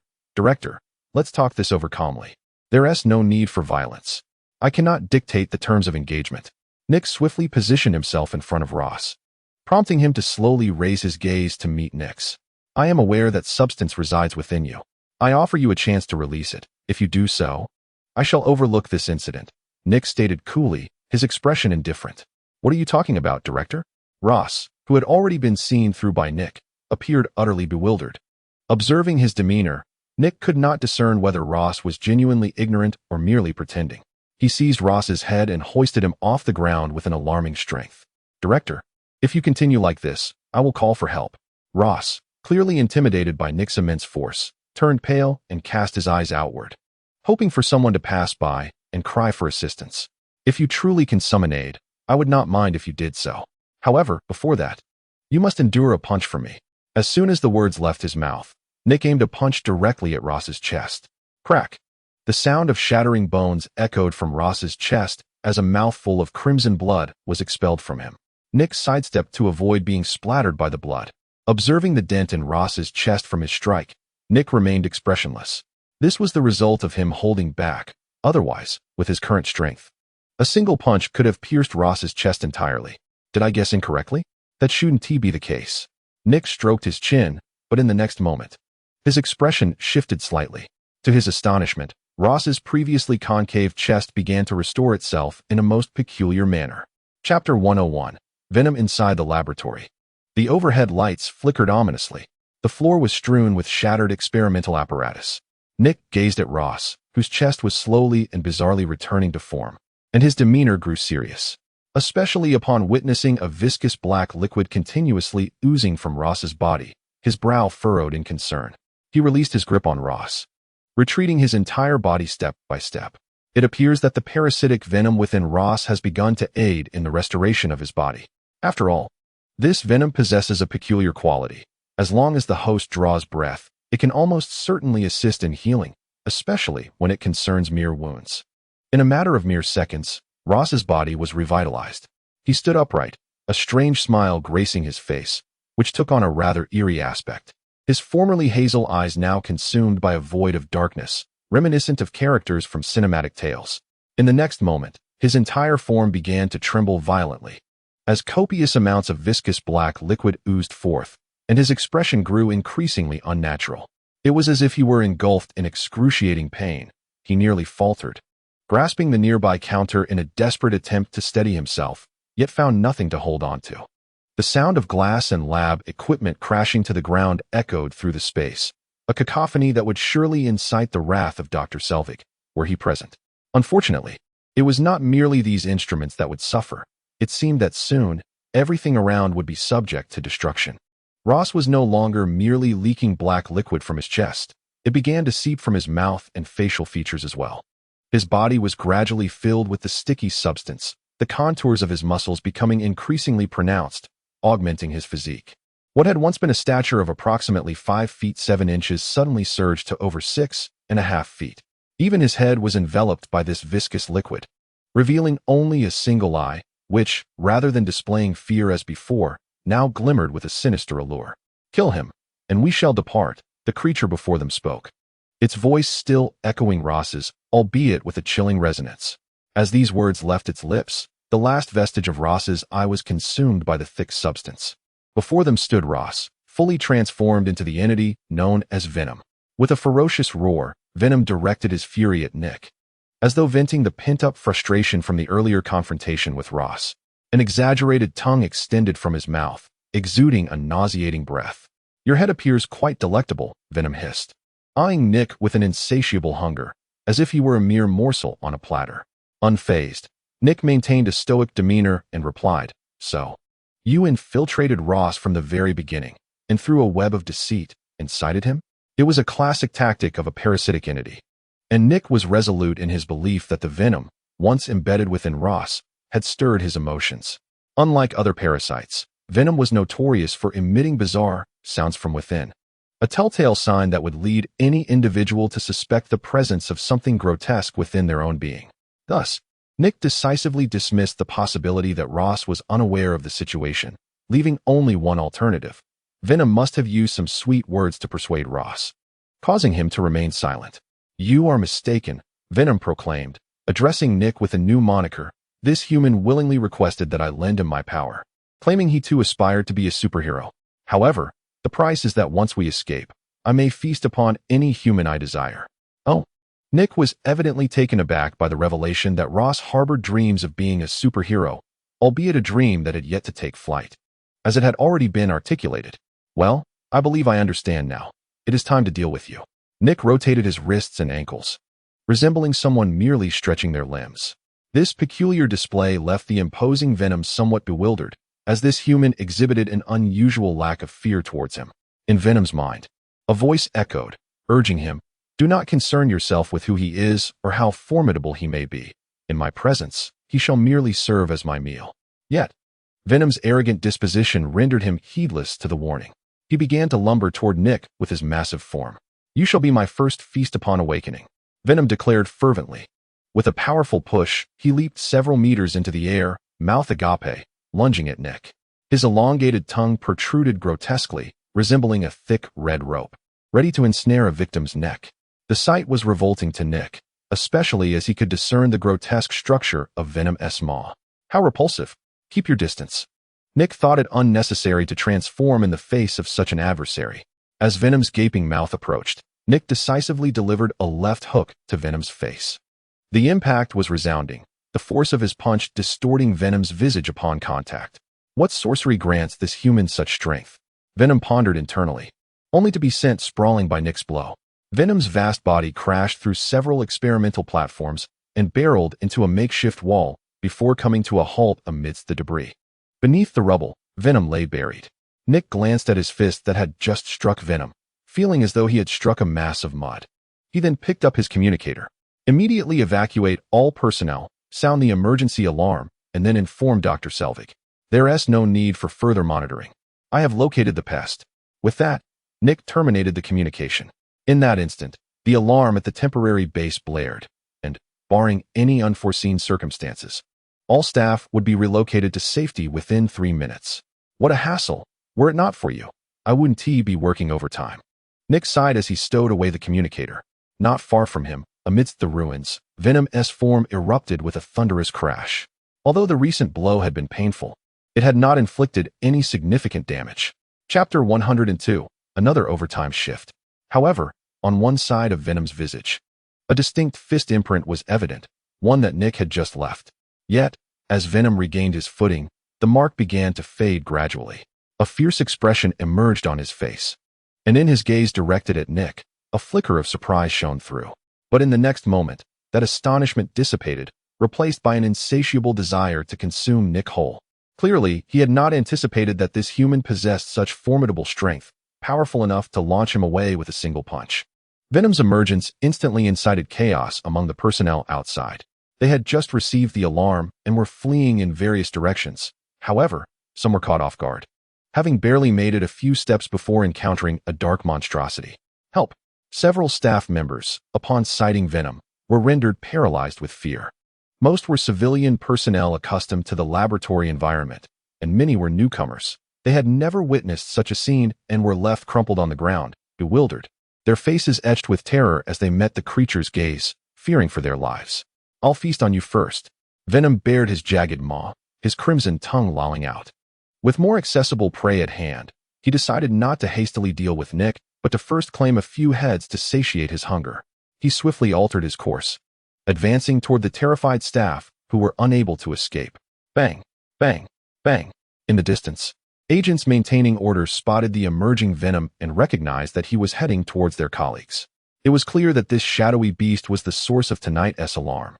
let's talk this over calmly. There's no need for violence. I cannot dictate the terms of engagement." Nick swiftly positioned himself in front of Ross, prompting him to slowly raise his gaze to meet Nick's. "I am aware that substance resides within you. I offer you a chance to release it. If you do so, I shall overlook this incident," Nick stated coolly, his expression indifferent. "What are you talking about, Director?" Ross, who had already been seen through by Nick, appeared utterly bewildered. Observing his demeanor, Nick could not discern whether Ross was genuinely ignorant or merely pretending. He seized Ross's head and hoisted him off the ground with an alarming strength. "Director, if you continue like this, I will call for help." Ross, clearly intimidated by Nick's immense force, turned pale and cast his eyes outward, hoping for someone to pass by and cry for assistance. "If you truly can summon aid, I would not mind if you did so. However, before that, you must endure a punch from me." As soon as the words left his mouth, Nick aimed a punch directly at Ross's chest. Crack! The sound of shattering bones echoed from Ross's chest as a mouthful of crimson blood was expelled from him. Nick sidestepped to avoid being splattered by the blood. Observing the dent in Ross's chest from his strike, Nick remained expressionless. This was the result of him holding back. Otherwise, with his current strength, a single punch could have pierced Ross's chest entirely. Did I guess incorrectly? That shouldn't be the case. Nick stroked his chin, but in the next moment, his expression shifted slightly. To his astonishment, Ross's previously concave chest began to restore itself in a most peculiar manner. Chapter 101. Venom Inside the Laboratory. The overhead lights flickered ominously. The floor was strewn with shattered experimental apparatus. Nick gazed at Ross, whose chest was slowly and bizarrely returning to form, and his demeanor grew serious, especially upon witnessing a viscous black liquid continuously oozing from Ross's body. His brow furrowed in concern. He released his grip on Ross, retreating his entire body step by step. It appears that the parasitic venom within Ross has begun to aid in the restoration of his body. After all, this venom possesses a peculiar quality. As long as the host draws breath, it can almost certainly assist in healing, especially when it concerns mere wounds. In a matter of mere seconds, Ross's body was revitalized. He stood upright, a strange smile gracing his face, which took on a rather eerie aspect. His formerly hazel eyes now consumed by a void of darkness, reminiscent of characters from cinematic tales. In the next moment, his entire form began to tremble violently, as copious amounts of viscous black liquid oozed forth, and his expression grew increasingly unnatural. It was as if he were engulfed in excruciating pain. He nearly faltered, grasping the nearby counter in a desperate attempt to steady himself, yet found nothing to hold on to. The sound of glass and lab equipment crashing to the ground echoed through the space, a cacophony that would surely incite the wrath of Dr. Selvig, were he present. Unfortunately, it was not merely these instruments that would suffer. It seemed that soon, everything around would be subject to destruction. Ross was no longer merely leaking black liquid from his chest. It began to seep from his mouth and facial features as well. His body was gradually filled with the sticky substance, the contours of his muscles becoming increasingly pronounced, augmenting his physique. What had once been a stature of approximately 5 feet 7 inches suddenly surged to over 6.5 feet. Even his head was enveloped by this viscous liquid, revealing only a single eye, which, rather than displaying fear as before, now glimmered with a sinister allure. "Kill him, and we shall depart," the creature before them spoke, its voice still echoing Ross's, albeit with a chilling resonance. As these words left its lips, the last vestige of Ross's eye was consumed by the thick substance. Before them stood Ross, fully transformed into the entity known as Venom. With a ferocious roar, Venom directed his fury at Nick. As though venting the pent-up frustration from the earlier confrontation with Ross, an exaggerated tongue extended from his mouth, exuding a nauseating breath. "Your head appears quite delectable," Venom hissed, eyeing Nick with an insatiable hunger, as if he were a mere morsel on a platter. Unfazed, Nick maintained a stoic demeanor and replied, "So, you infiltrated Ross from the very beginning, and through a web of deceit, incited him?" It was a classic tactic of a parasitic entity, and Nick was resolute in his belief that the venom, once embedded within Ross, had stirred his emotions. Unlike other parasites, venom was notorious for emitting bizarre sounds from within, a telltale sign that would lead any individual to suspect the presence of something grotesque within their own being. Thus, Nick decisively dismissed the possibility that Ross was unaware of the situation, leaving only one alternative. Venom must have used some sweet words to persuade Ross, causing him to remain silent. "You are mistaken," Venom proclaimed, addressing Nick with a new moniker. "This human willingly requested that I lend him my power, claiming he too aspired to be a superhero. However, the price is that once we escape, I may feast upon any human I desire." Oh. Nick was evidently taken aback by the revelation that Ross harbored dreams of being a superhero, albeit a dream that had yet to take flight. As it had already been articulated, "Well, I believe I understand now. It is time to deal with you." Nick rotated his wrists and ankles, resembling someone merely stretching their limbs. This peculiar display left the imposing Venom somewhat bewildered, as this human exhibited an unusual lack of fear towards him. In Venom's mind, a voice echoed, urging him, "Do not concern yourself with who he is or how formidable he may be. In my presence, he shall merely serve as my meal." Yet, Venom's arrogant disposition rendered him heedless to the warning. He began to lumber toward Nick with his massive form. "You shall be my first feast upon awakening," Venom declared fervently. With a powerful push, he leaped several meters into the air, mouth agape, lunging at Nick. His elongated tongue protruded grotesquely, resembling a thick red rope, ready to ensnare a victim's neck. The sight was revolting to Nick, especially as he could discern the grotesque structure of Venom's maw. "How repulsive! Keep your distance." Nick thought it unnecessary to transform in the face of such an adversary. As Venom's gaping mouth approached, Nick decisively delivered a left hook to Venom's face. The impact was resounding, the force of his punch distorting Venom's visage upon contact. What sorcery grants this human such strength? Venom pondered internally, only to be sent sprawling by Nick's blow. Venom's vast body crashed through several experimental platforms and barreled into a makeshift wall before coming to a halt amidst the debris. Beneath the rubble, Venom lay buried. Nick glanced at his fist that had just struck Venom, feeling as though he had struck a mass of mud. He then picked up his communicator. Immediately evacuate all personnel, sound the emergency alarm, and then inform Dr. Selvig. There is no need for further monitoring. I have located the pest. With that, Nick terminated the communication. In that instant, the alarm at the temporary base blared, and, barring any unforeseen circumstances, all staff would be relocated to safety within 3 minutes. What a hassle. Were it not for you, I wouldn't be working overtime. Nick sighed as he stowed away the communicator. Not far from him, amidst the ruins, Venom's form erupted with a thunderous crash. Although the recent blow had been painful, it had not inflicted any significant damage. Chapter 102, another overtime shift. However, on one side of Venom's visage, a distinct fist imprint was evident, one that Nick had just left. Yet, as Venom regained his footing, the mark began to fade gradually. A fierce expression emerged on his face, and in his gaze directed at Nick, a flicker of surprise shone through. But in the next moment, that astonishment dissipated, replaced by an insatiable desire to consume Nick whole. Clearly, he had not anticipated that this human possessed such formidable strength, powerful enough to launch him away with a single punch. Venom's emergence instantly incited chaos among the personnel outside. They had just received the alarm and were fleeing in various directions. However, some were caught off guard, having barely made it a few steps before encountering a dark monstrosity. Help! Several staff members, upon sighting Venom, were rendered paralyzed with fear. Most were civilian personnel accustomed to the laboratory environment, and many were newcomers. They had never witnessed such a scene and were left crumpled on the ground, bewildered, their faces etched with terror as they met the creature's gaze, fearing for their lives. I'll feast on you first. Venom bared his jagged maw, his crimson tongue lolling out. With more accessible prey at hand, he decided not to hastily deal with Nick, but to first claim a few heads to satiate his hunger. He swiftly altered his course, advancing toward the terrified staff who were unable to escape. Bang, bang, bang. In the distance, agents maintaining orders spotted the emerging Venom and recognized that he was heading towards their colleagues. It was clear that this shadowy beast was the source of tonight's alarm.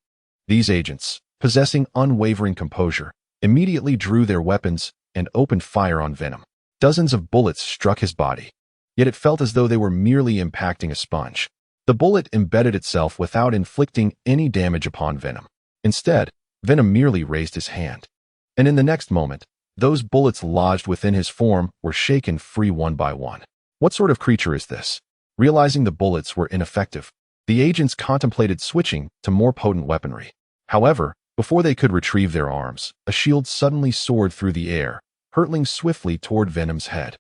These agents, possessing unwavering composure, immediately drew their weapons and opened fire on Venom. Dozens of bullets struck his body, yet it felt as though they were merely impacting a sponge. The bullet embedded itself without inflicting any damage upon Venom. Instead, Venom merely raised his hand, and in the next moment, those bullets lodged within his form were shaken free one by one. What sort of creature is this? Realizing the bullets were ineffective, the agents contemplated switching to more potent weaponry. However, before they could retrieve their arms, a shield suddenly soared through the air, hurtling swiftly toward Venom's head.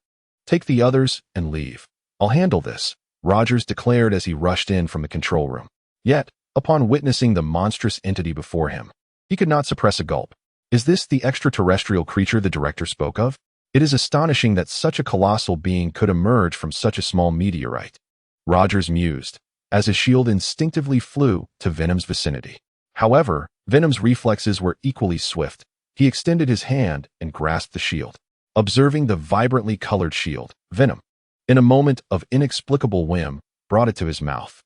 Take the others and leave. I'll handle this, Rogers declared as he rushed in from the control room. Yet, upon witnessing the monstrous entity before him, he could not suppress a gulp. Is this the extraterrestrial creature the director spoke of? It is astonishing that such a colossal being could emerge from such a small meteorite, Rogers mused, as his shield instinctively flew to Venom's vicinity. However, Venom's reflexes were equally swift. He extended his hand and grasped the shield. Observing the vibrantly colored shield, Venom, in a moment of inexplicable whim, brought it to his mouth.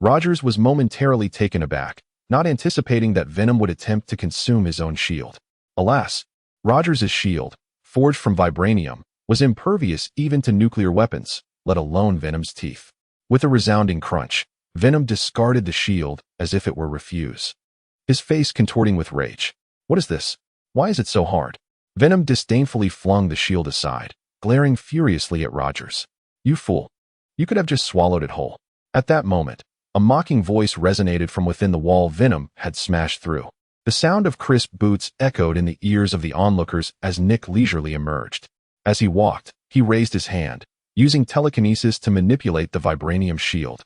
Rogers was momentarily taken aback, not anticipating that Venom would attempt to consume his own shield. Alas, Rogers' shield, forged from vibranium, was impervious even to nuclear weapons, let alone Venom's teeth. With a resounding crunch, Venom discarded the shield as if it were refuse, his face contorting with rage. What is this? Why is it so hard? Venom disdainfully flung the shield aside, glaring furiously at Rogers. You fool. You could have just swallowed it whole. At that moment, a mocking voice resonated from within the wall Venom had smashed through. The sound of crisp boots echoed in the ears of the onlookers as Nick leisurely emerged. As he walked, he raised his hand, using telekinesis to manipulate the vibranium shield,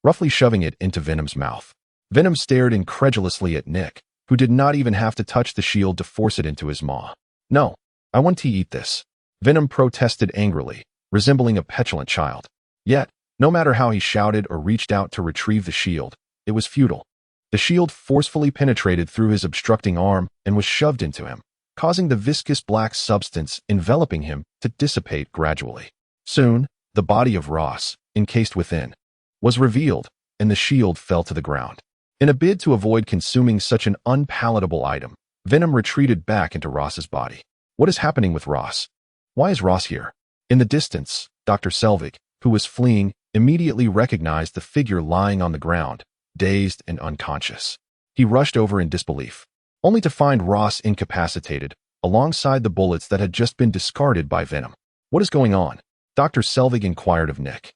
roughly shoving it into Venom's mouth. Venom stared incredulously at Nick, who did not even have to touch the shield to force it into his maw. No, I want to eat this. Venom protested angrily, resembling a petulant child. Yet, no matter how he shouted or reached out to retrieve the shield, it was futile. The shield forcefully penetrated through his obstructing arm and was shoved into him, causing the viscous black substance enveloping him to dissipate gradually. Soon, the body of Ross, encased within, was revealed, and the shield fell to the ground. In a bid to avoid consuming such an unpalatable item, Venom retreated back into Ross's body. What is happening with Ross? Why is Ross here? In the distance, Dr. Selvig, who was fleeing, immediately recognized the figure lying on the ground, dazed and unconscious. He rushed over in disbelief, only to find Ross incapacitated, alongside the bullets that had just been discarded by Venom. "What is going on?" Dr. Selvig inquired of Nick.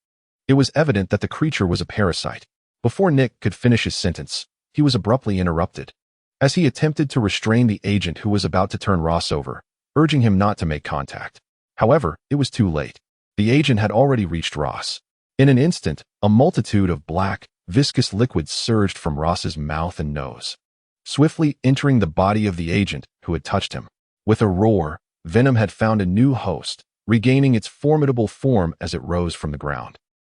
It was evident that the creature was a parasite. Before Nick could finish his sentence, he was abruptly interrupted, as he attempted to restrain the agent who was about to turn Ross over, urging him not to make contact. However, it was too late. The agent had already reached Ross. In an instant, a multitude of black, viscous liquids surged from Ross's mouth and nose, swiftly entering the body of the agent who had touched him. With a roar, Venom had found a new host, regaining its formidable form as it rose from the ground,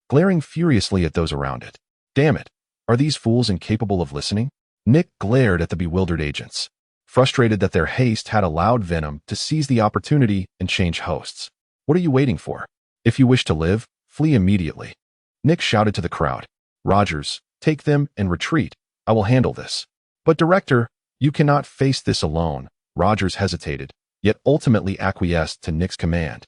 glaring furiously at those around it. "Damn it! Are these fools incapable of listening?" Nick glared at the bewildered agents, frustrated that their haste had allowed Venom to seize the opportunity and change hosts. "What are you waiting for? If you wish to live, flee immediately." Nick shouted to the crowd. "Rogers, take them and retreat. I will handle this." "But Director, you cannot face this alone." Rogers hesitated, yet ultimately acquiesced to Nick's command,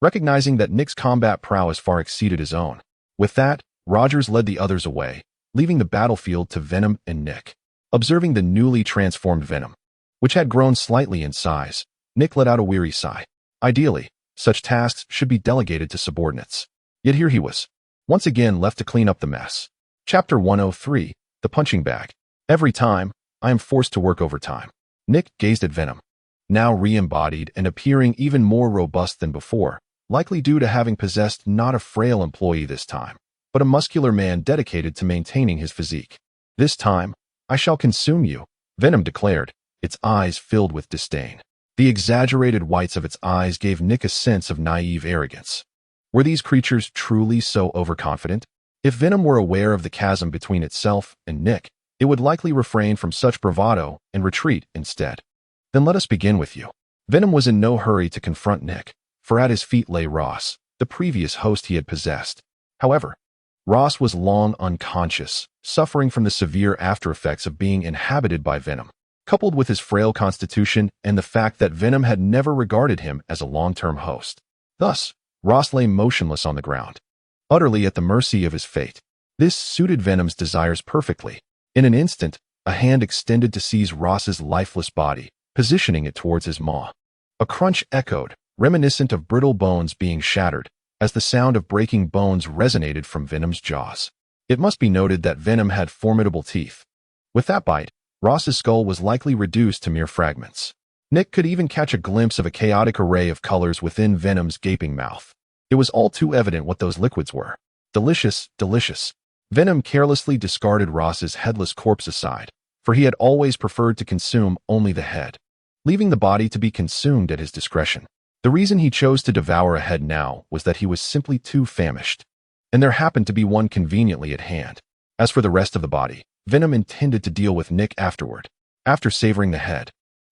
recognizing that Nick's combat prowess far exceeded his own. With that, Rogers led the others away, leaving the battlefield to Venom and Nick. Observing the newly transformed Venom, which had grown slightly in size, Nick let out a weary sigh. Ideally, such tasks should be delegated to subordinates. Yet here he was, once again left to clean up the mess. Chapter 103, The Punching Bag. "Every time, I am forced to work overtime." Nick gazed at Venom, now re-embodied and appearing even more robust than before, likely due to having possessed not a frail employee this time, but a muscular man dedicated to maintaining his physique. "This time, I shall consume you," Venom declared, its eyes filled with disdain. The exaggerated whites of its eyes gave Nick a sense of naive arrogance. Were these creatures truly so overconfident? If Venom were aware of the chasm between itself and Nick, it would likely refrain from such bravado and retreat instead. "Then let us begin with you." Venom was in no hurry to confront Nick, for at his feet lay Ross, the previous host he had possessed. However, Ross was long unconscious, suffering from the severe aftereffects of being inhabited by Venom, coupled with his frail constitution and the fact that Venom had never regarded him as a long-term host. Thus, Ross lay motionless on the ground, utterly at the mercy of his fate. This suited Venom's desires perfectly. In an instant, a hand extended to seize Ross's lifeless body, positioning it towards his maw. A crunch echoed, reminiscent of brittle bones being shattered, as the sound of breaking bones resonated from Venom's jaws. It must be noted that Venom had formidable teeth. With that bite, Ross's skull was likely reduced to mere fragments. Nick could even catch a glimpse of a chaotic array of colors within Venom's gaping mouth. It was all too evident what those liquids were. Delicious, delicious. Venom carelessly discarded Ross's headless corpse aside, for he had always preferred to consume only the head, leaving the body to be consumed at his discretion. The reason he chose to devour a head now was that he was simply too famished, and there happened to be one conveniently at hand. As for the rest of the body, Venom intended to deal with Nick afterward. After savoring the head,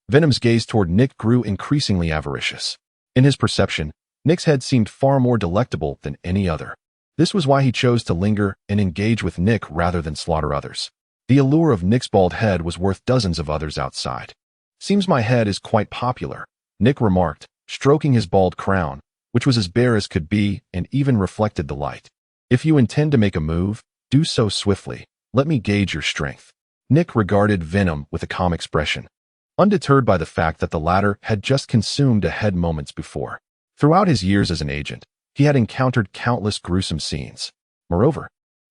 Venom's gaze toward Nick grew increasingly avaricious. In his perception, Nick's head seemed far more delectable than any other. This was why he chose to linger and engage with Nick rather than slaughter others. The allure of Nick's bald head was worth dozens of others outside. "Seems my head is quite popular," Nick remarked, stroking his bald crown, which was as bare as could be and even reflected the light. "If you intend to make a move, do so swiftly. Let me gauge your strength." Nick regarded Venom with a calm expression, undeterred by the fact that the latter had just consumed a head moments before. Throughout his years as an agent, he had encountered countless gruesome scenes. Moreover,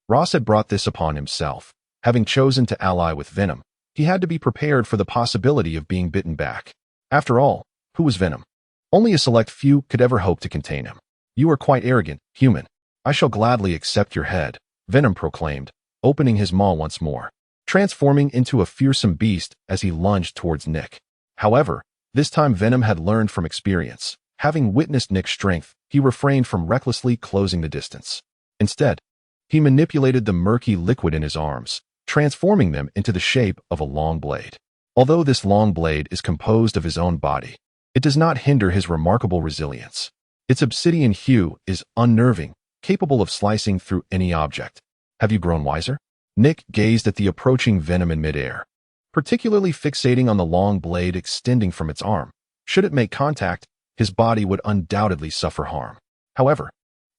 Ross had brought this upon himself. Having chosen to ally with Venom, he had to be prepared for the possibility of being bitten back. After all, who was Venom? Only a select few could ever hope to contain him. "You are quite arrogant, human. I shall gladly accept your head," Venom proclaimed, opening his maw once more, transforming into a fearsome beast as he lunged towards Nick. However, this time Venom had learned from experience. Having witnessed Nick's strength, he refrained from recklessly closing the distance. Instead, he manipulated the murky liquid in his arms, transforming them into the shape of a long blade. Although this long blade is composed of his own body, it does not hinder his remarkable resilience. Its obsidian hue is unnerving, capable of slicing through any object. "Have you grown wiser?" Nick gazed at the approaching Venom in midair, particularly fixating on the long blade extending from its arm. Should it make contact, his body would undoubtedly suffer harm. However,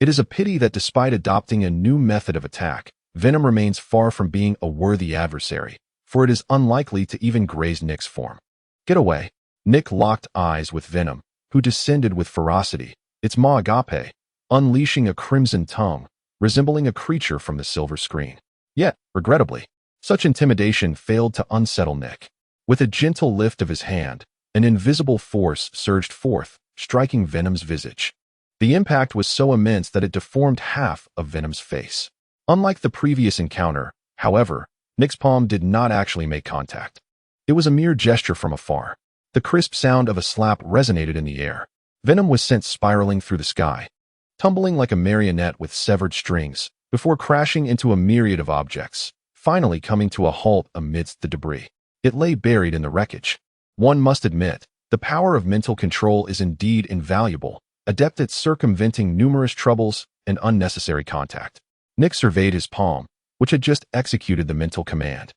It is a pity that despite adopting a new method of attack, Venom remains far from being a worthy adversary, for it is unlikely to even graze Nick's form. Get away. Nick locked eyes with Venom, who descended with ferocity, its maw agape, unleashing a crimson tongue, resembling a creature from the silver screen. Yet, regrettably, such intimidation failed to unsettle Nick. With a gentle lift of his hand, an invisible force surged forth, striking Venom's visage. The impact was so immense that it deformed half of Venom's face. Unlike the previous encounter, however, Nick's palm did not actually make contact. It was a mere gesture from afar. The crisp sound of a slap resonated in the air. Venom was sent spiraling through the sky, tumbling like a marionette with severed strings, before crashing into a myriad of objects, finally coming to a halt amidst the debris. It lay buried in the wreckage. One must admit, the power of mental control is indeed invaluable, adept at circumventing numerous troubles and unnecessary contact. Nick surveyed his palm, which had just executed the mental command.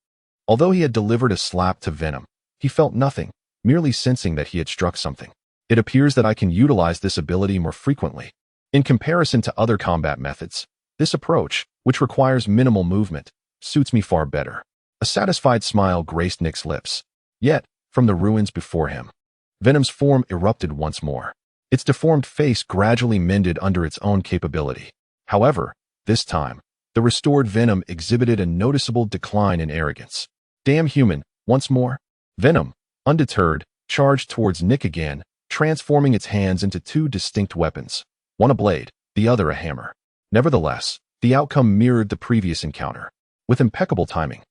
Although he had delivered a slap to Venom, he felt nothing, merely sensing that he had struck something. It appears that I can utilize this ability more frequently. In comparison to other combat methods, this approach, which requires minimal movement, suits me far better. A satisfied smile graced Nick's lips. Yet, from the ruins before him, Venom's form erupted once more. Its deformed face gradually mended under its own capability. However, this time, the restored Venom exhibited a noticeable decline in arrogance. Damn human, once more. Venom, undeterred, charged towards Nick again, transforming its hands into two distinct weapons, one a blade, the other a hammer. Nevertheless, the outcome mirrored the previous encounter. With impeccable timing,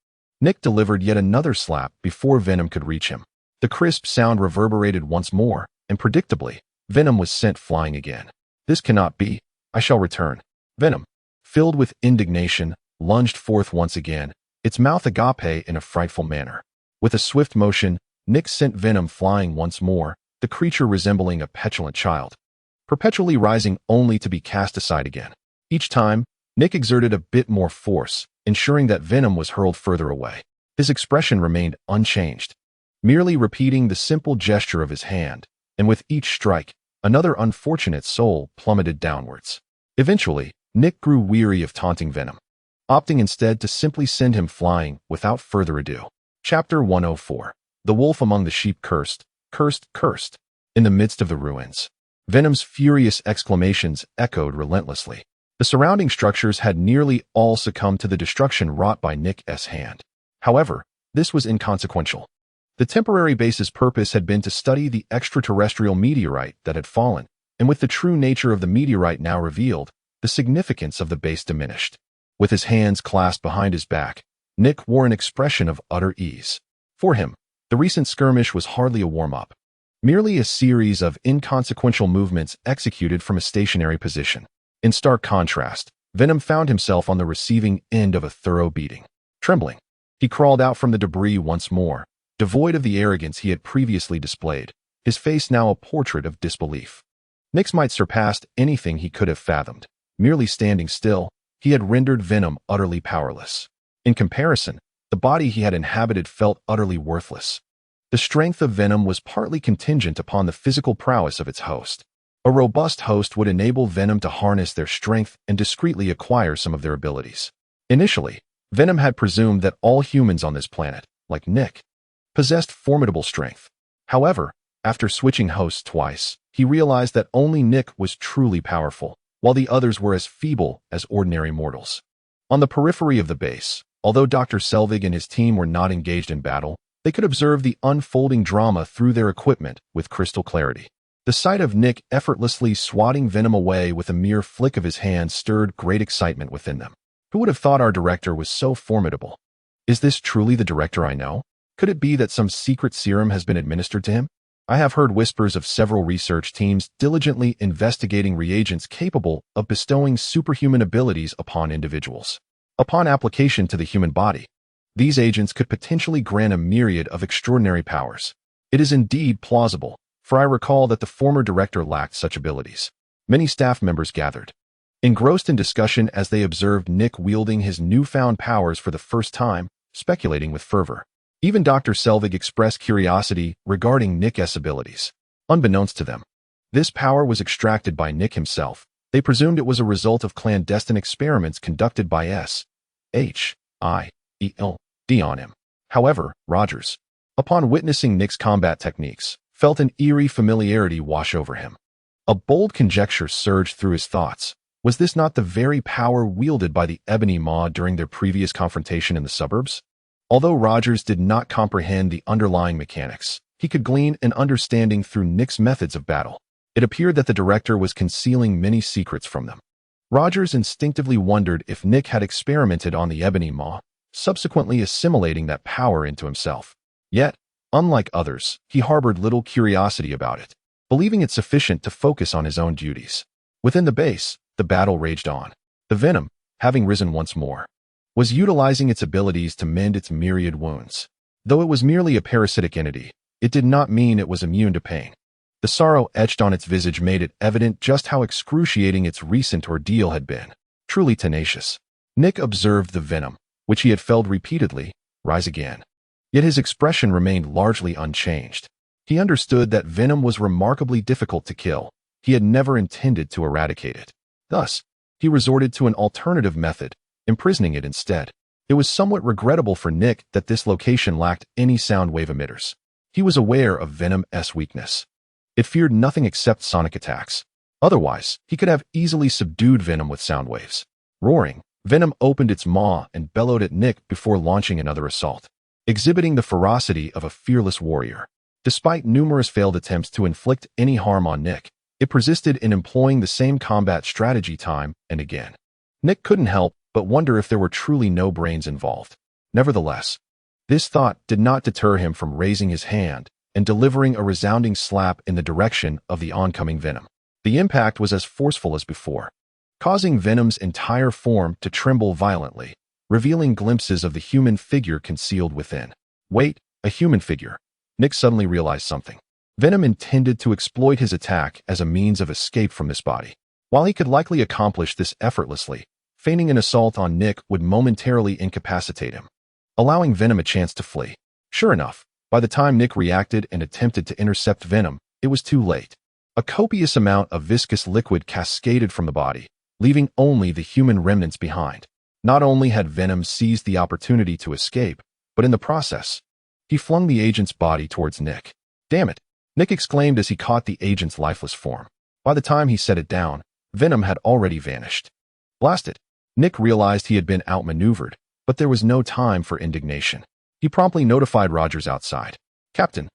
Nick delivered yet another slap before Venom could reach him. The crisp sound reverberated once more, and predictably, Venom was sent flying again. This cannot be. I shall return. Venom, filled with indignation, lunged forth once again, its mouth agape in a frightful manner. With a swift motion, Nick sent Venom flying once more, the creature resembling a petulant child, perpetually rising only to be cast aside again. Each time, Nick exerted a bit more force, ensuring that Venom was hurled further away. His expression remained unchanged, merely repeating the simple gesture of his hand, and with each strike, another unfortunate soul plummeted downwards. Eventually, Nick grew weary of taunting Venom, opting instead to simply send him flying without further ado. Chapter 104. The Wolf Among the Sheep. Cursed, cursed, cursed. In the midst of the ruins, Venom's furious exclamations echoed relentlessly. The surrounding structures had nearly all succumbed to the destruction wrought by Nick's hand. However, this was inconsequential. The temporary base's purpose had been to study the extraterrestrial meteorite that had fallen, and with the true nature of the meteorite now revealed, the significance of the base diminished. With his hands clasped behind his back, Nick wore an expression of utter ease. For him, the recent skirmish was hardly a warm-up, merely a series of inconsequential movements executed from a stationary position. In stark contrast, Venom found himself on the receiving end of a thorough beating. Trembling, he crawled out from the debris once more, devoid of the arrogance he had previously displayed, his face now a portrait of disbelief. Nick's might surpassed anything he could have fathomed. Merely standing still, he had rendered Venom utterly powerless. In comparison, the body he had inhabited felt utterly worthless. The strength of Venom was partly contingent upon the physical prowess of its host. A robust host would enable Venom to harness their strength and discreetly acquire some of their abilities. Initially, Venom had presumed that all humans on this planet, like Nick, possessed formidable strength. However, after switching hosts twice, he realized that only Nick was truly powerful, while the others were as feeble as ordinary mortals. On the periphery of the base, although Dr. Selvig and his team were not engaged in battle, they could observe the unfolding drama through their equipment with crystal clarity. The sight of Nick effortlessly swatting Venom away with a mere flick of his hand stirred great excitement within them. Who would have thought our director was so formidable? Is this truly the director I know? Could it be that some secret serum has been administered to him? I have heard whispers of several research teams diligently investigating reagents capable of bestowing superhuman abilities upon individuals. Upon application to the human body, these agents could potentially grant a myriad of extraordinary powers. It is indeed plausible, for I recall that the former director lacked such abilities. Many staff members gathered, engrossed in discussion as they observed Nick wielding his newfound powers for the first time, speculating with fervor. Even Dr. Selvig expressed curiosity regarding Nick's abilities. Unbeknownst to them, this power was extracted by Nick himself, They presumed it was a result of clandestine experiments conducted by Asgardian on him. However, Rogers, upon witnessing Nick's combat techniques, felt an eerie familiarity wash over him. A bold conjecture surged through his thoughts. Was this not the very power wielded by the Ebony Maw during their previous confrontation in the suburbs? Although Rogers did not comprehend the underlying mechanics, he could glean an understanding through Nick's methods of battle. It appeared that the director was concealing many secrets from them. Rogers instinctively wondered if Nick had experimented on the Ebony Maw, subsequently assimilating that power into himself. Yet, unlike others, he harbored little curiosity about it, believing it sufficient to focus on his own duties. Within the base, the battle raged on. The venom, having risen once more, was utilizing its abilities to mend its myriad wounds. Though it was merely a parasitic entity, it did not mean it was immune to pain. The sorrow etched on its visage made it evident just how excruciating its recent ordeal had been. Truly tenacious. Nick observed the venom, which he had felled repeatedly, rise again. Yet his expression remained largely unchanged. He understood that venom was remarkably difficult to kill. He had never intended to eradicate it. Thus, he resorted to an alternative method, imprisoning it instead. It was somewhat regrettable for Nick that this location lacked any sound wave emitters. He was aware of Venom's weakness. It feared nothing except sonic attacks. Otherwise, he could have easily subdued Venom with sound waves. Roaring, Venom opened its maw and bellowed at Nick before launching another assault, exhibiting the ferocity of a fearless warrior. Despite numerous failed attempts to inflict any harm on Nick, it persisted in employing the same combat strategy time and again. Nick couldn't help but wonder if there were truly no brains involved. Nevertheless, this thought did not deter him from raising his hand and delivering a resounding slap in the direction of the oncoming Venom. The impact was as forceful as before, causing Venom's entire form to tremble violently, revealing glimpses of the human figure concealed within. Wait, a human figure. Nick suddenly realized something. Venom intended to exploit his attack as a means of escape from this body. While he could likely accomplish this effortlessly, feigning an assault on Nick would momentarily incapacitate him, allowing Venom a chance to flee. Sure enough, by the time Nick reacted and attempted to intercept Venom, it was too late. A copious amount of viscous liquid cascaded from the body, leaving only the human remnants behind. Not only had Venom seized the opportunity to escape, but in the process, he flung the agent's body towards Nick. Damn it! Nick exclaimed as he caught the agent's lifeless form. By the time he set it down, Venom had already vanished. Blast it! Nick realized he had been outmaneuvered, but there was no time for indignation. He promptly notified Rogers outside. Captain,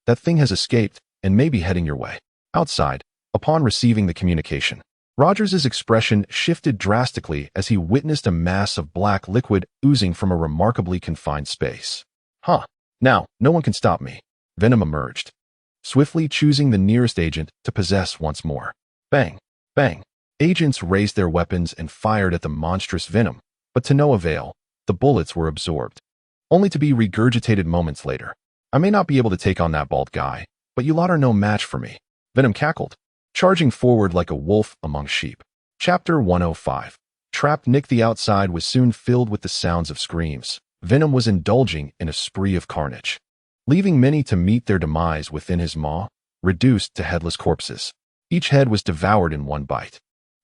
that thing has escaped and may be heading your way. Outside, upon receiving the communication, Rogers's expression shifted drastically as he witnessed a mass of black liquid oozing from a remarkably confined space. Huh. Now, no one can stop me. Venom emerged, swiftly choosing the nearest agent to possess once more. Bang! Bang! Agents raised their weapons and fired at the monstrous Venom, but to no avail. The bullets were absorbed, only to be regurgitated moments later. I may not be able to take on that bald guy, but you lot are no match for me. Venom cackled, charging forward like a wolf among sheep. Chapter 105. Trapped. Nick the outside was soon filled with the sounds of screams. Venom was indulging in a spree of carnage, leaving many to meet their demise within his maw, reduced to headless corpses. Each head was devoured in one bite,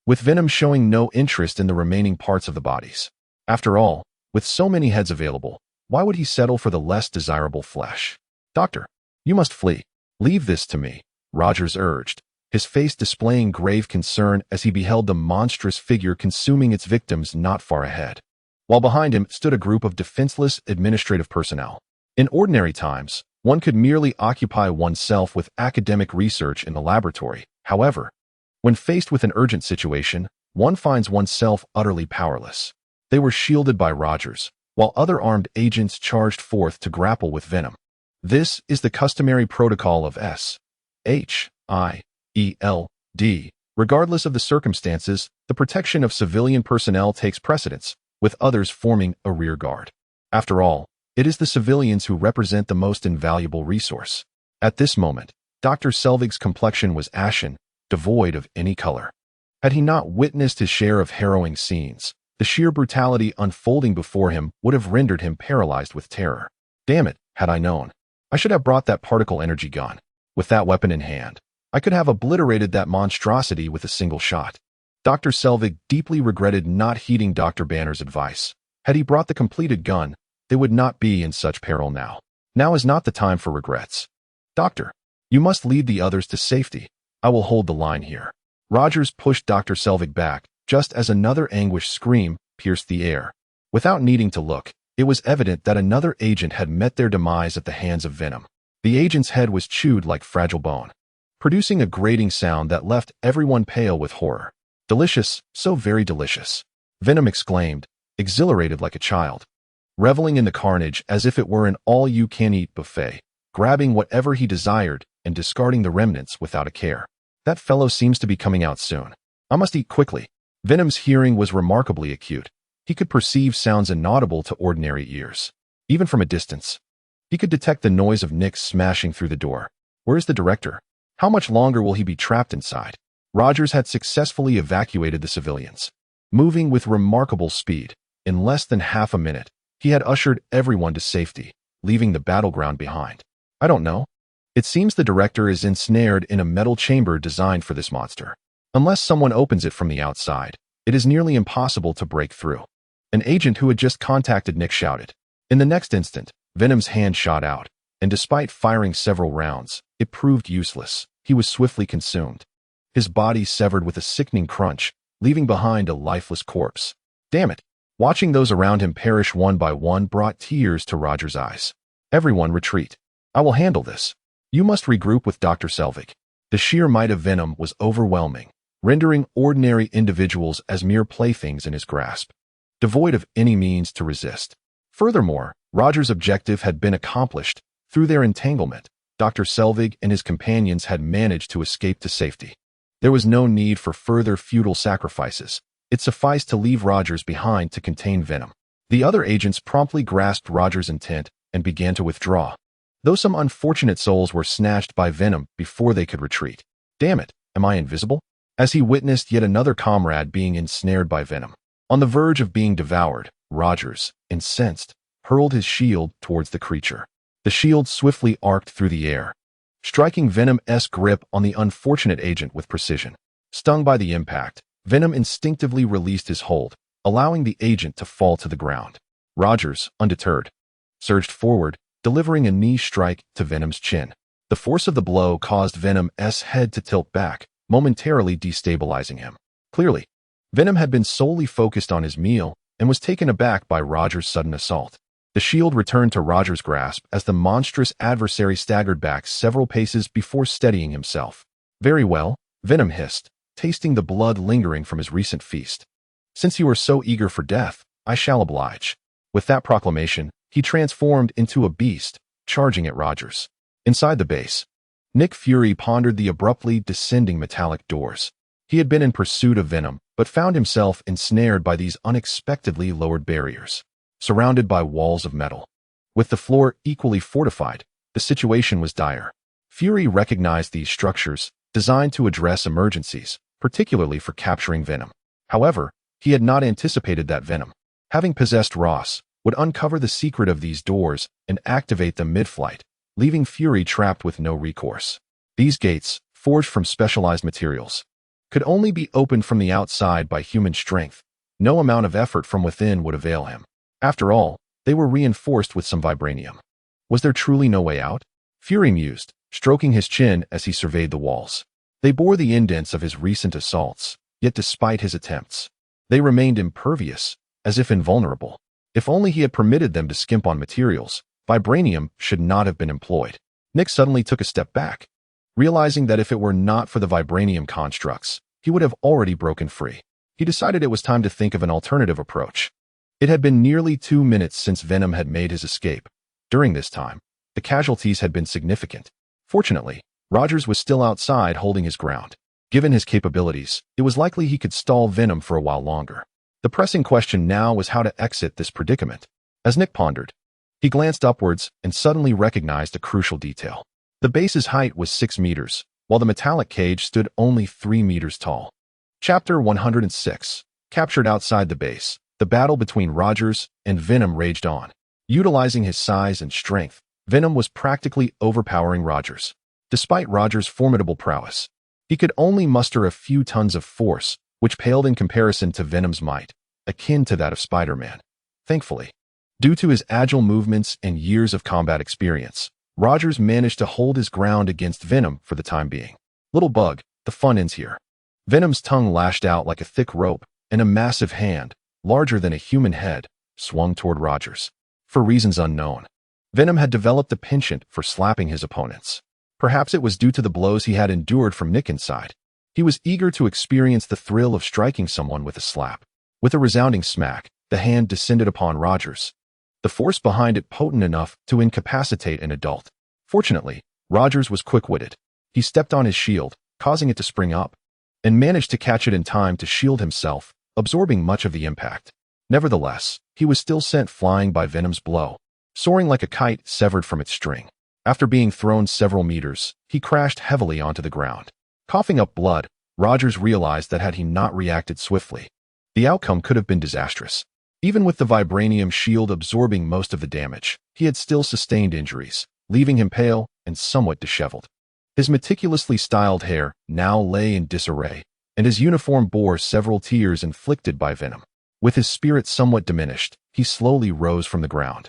with Venom showing no interest in the remaining parts of the bodies. After all, with so many heads available, why would he settle for the less desirable flesh? Doctor, you must flee. Leave this to me, Rogers urged, his face displaying grave concern as he beheld the monstrous figure consuming its victims not far ahead. While behind him stood a group of defenseless administrative personnel. In ordinary times, one could merely occupy oneself with academic research in the laboratory. However, when faced with an urgent situation, one finds oneself utterly powerless. They were shielded by Rogers, while other armed agents charged forth to grapple with Venom. This is the customary protocol of Simplified. Regardless of the circumstances, the protection of civilian personnel takes precedence, with others forming a rear guard. After all, it is the civilians who represent the most invaluable resource. At this moment, Dr. Selvig's complexion was ashen, devoid of any color. Had he not witnessed his share of harrowing scenes, the sheer brutality unfolding before him would have rendered him paralyzed with terror. Damn it, had I known. I should have brought that particle energy gun. With that weapon in hand, I could have obliterated that monstrosity with a single shot. Dr. Selvig deeply regretted not heeding Dr. Banner's advice. Had he brought the completed gun, they would not be in such peril now. Now is not the time for regrets. Doctor, you must lead the others to safety. I will hold the line here. Rogers pushed Dr. Selvig back, just as another anguished scream pierced the air. Without needing to look, it was evident that another agent had met their demise at the hands of Venom. The agent's head was chewed like fragile bone, producing a grating sound that left everyone pale with horror. Delicious, so very delicious, Venom exclaimed, exhilarated like a child, reveling in the carnage as if it were an all-you-can-eat buffet, grabbing whatever he desired and discarding the remnants without a care. That fellow seems to be coming out soon. I must eat quickly. Venom's hearing was remarkably acute. He could perceive sounds inaudible to ordinary ears. Even from a distance, he could detect the noise of Nick smashing through the door. Where is the director? How much longer will he be trapped inside? Rogers had successfully evacuated the civilians. Moving with remarkable speed, in less than half a minute, he had ushered everyone to safety, leaving the battleground behind. I don't know. It seems the director is ensnared in a metal chamber designed for this monster. Unless someone opens it from the outside, it is nearly impossible to break through. An agent who had just contacted Nick shouted. In the next instant, Venom's hand shot out, and despite firing several rounds, it proved useless. He was swiftly consumed. His body severed with a sickening crunch, leaving behind a lifeless corpse. Damn it! Watching those around him perish one by one brought tears to Rogers' eyes. Everyone retreat. I will handle this. You must regroup with Dr. Selvig. The sheer might of Venom was overwhelming, rendering ordinary individuals as mere playthings in his grasp, devoid of any means to resist. Furthermore, Rogers' objective had been accomplished. Through their entanglement, Dr. Selvig and his companions had managed to escape to safety. There was no need for further futile sacrifices. It sufficed to leave Rogers behind to contain Venom. The other agents promptly grasped Rogers' intent and began to withdraw, though some unfortunate souls were snatched by Venom before they could retreat. Damn it, am I invisible? As he witnessed yet another comrade being ensnared by Venom, on the verge of being devoured, Rogers, incensed, hurled his shield towards the creature. The shield swiftly arced through the air, striking Venom's grip on the unfortunate agent with precision. Stung by the impact, Venom instinctively released his hold, allowing the agent to fall to the ground. Rogers, undeterred, surged forward, delivering a knee strike to Venom's chin. The force of the blow caused Venom's head to tilt back, momentarily destabilizing him. Clearly, Venom had been solely focused on his meal and was taken aback by Rogers' sudden assault. The shield returned to Rogers' grasp as the monstrous adversary staggered back several paces before steadying himself. Very well, Venom hissed, tasting the blood lingering from his recent feast. Since you are so eager for death, I shall oblige. With that proclamation, he transformed into a beast, charging at Rogers. Inside the base, Nick Fury pondered the abruptly descending metallic doors. He had been in pursuit of Venom, but found himself ensnared by these unexpectedly lowered barriers, surrounded by walls of metal. With the floor equally fortified, the situation was dire. Fury recognized these structures, designed to address emergencies, particularly for capturing Venom. However, he had not anticipated that Venom, having possessed Ross, would uncover the secret of these doors and activate them mid-flight, leaving Fury trapped with no recourse. These gates, forged from specialized materials, could only be opened from the outside by human strength. No amount of effort from within would avail him. After all, they were reinforced with some vibranium. Was there truly no way out? Fury mused, stroking his chin as he surveyed the walls. They bore the indents of his recent assaults, yet despite his attempts, they remained impervious, as if invulnerable. If only he had permitted them to skimp on materials, vibranium should not have been employed. Nick suddenly took a step back, realizing that if it were not for the vibranium constructs, he would have already broken free. He decided it was time to think of an alternative approach. It had been nearly 2 minutes since Venom had made his escape. During this time, the casualties had been significant. Fortunately, Rogers was still outside holding his ground. Given his capabilities, it was likely he could stall Venom for a while longer. The pressing question now was how to exit this predicament. As Nick pondered, he glanced upwards and suddenly recognized a crucial detail. The base's height was 6 meters, while the metallic cage stood only 3 meters tall. Chapter 106. Captured outside the base, the battle between Rogers and Venom raged on. Utilizing his size and strength, Venom was practically overpowering Rogers. Despite Rogers' formidable prowess, he could only muster a few tons of force, which paled in comparison to Venom's might, akin to that of Spider-Man. Thankfully, due to his agile movements and years of combat experience, Rogers managed to hold his ground against Venom for the time being. Little bug, the fun ends here. Venom's tongue lashed out like a thick rope, and a massive hand, larger than a human head, swung toward Rogers. For reasons unknown, Venom had developed a penchant for slapping his opponents. Perhaps it was due to the blows he had endured from Nick inside. He was eager to experience the thrill of striking someone with a slap. With a resounding smack, the hand descended upon Rogers, the force behind it potent enough to incapacitate an adult. Fortunately, Rogers was quick-witted. He stepped on his shield, causing it to spring up, and managed to catch it in time to shield himself, absorbing much of the impact. Nevertheless, he was still sent flying by Venom's blow, soaring like a kite severed from its string. After being thrown several meters, he crashed heavily onto the ground. Coughing up blood, Rogers realized that had he not reacted swiftly, the outcome could have been disastrous. Even with the vibranium shield absorbing most of the damage, he had still sustained injuries, leaving him pale and somewhat disheveled. His meticulously styled hair now lay in disarray, and his uniform bore several tears inflicted by Venom. With his spirit somewhat diminished, he slowly rose from the ground,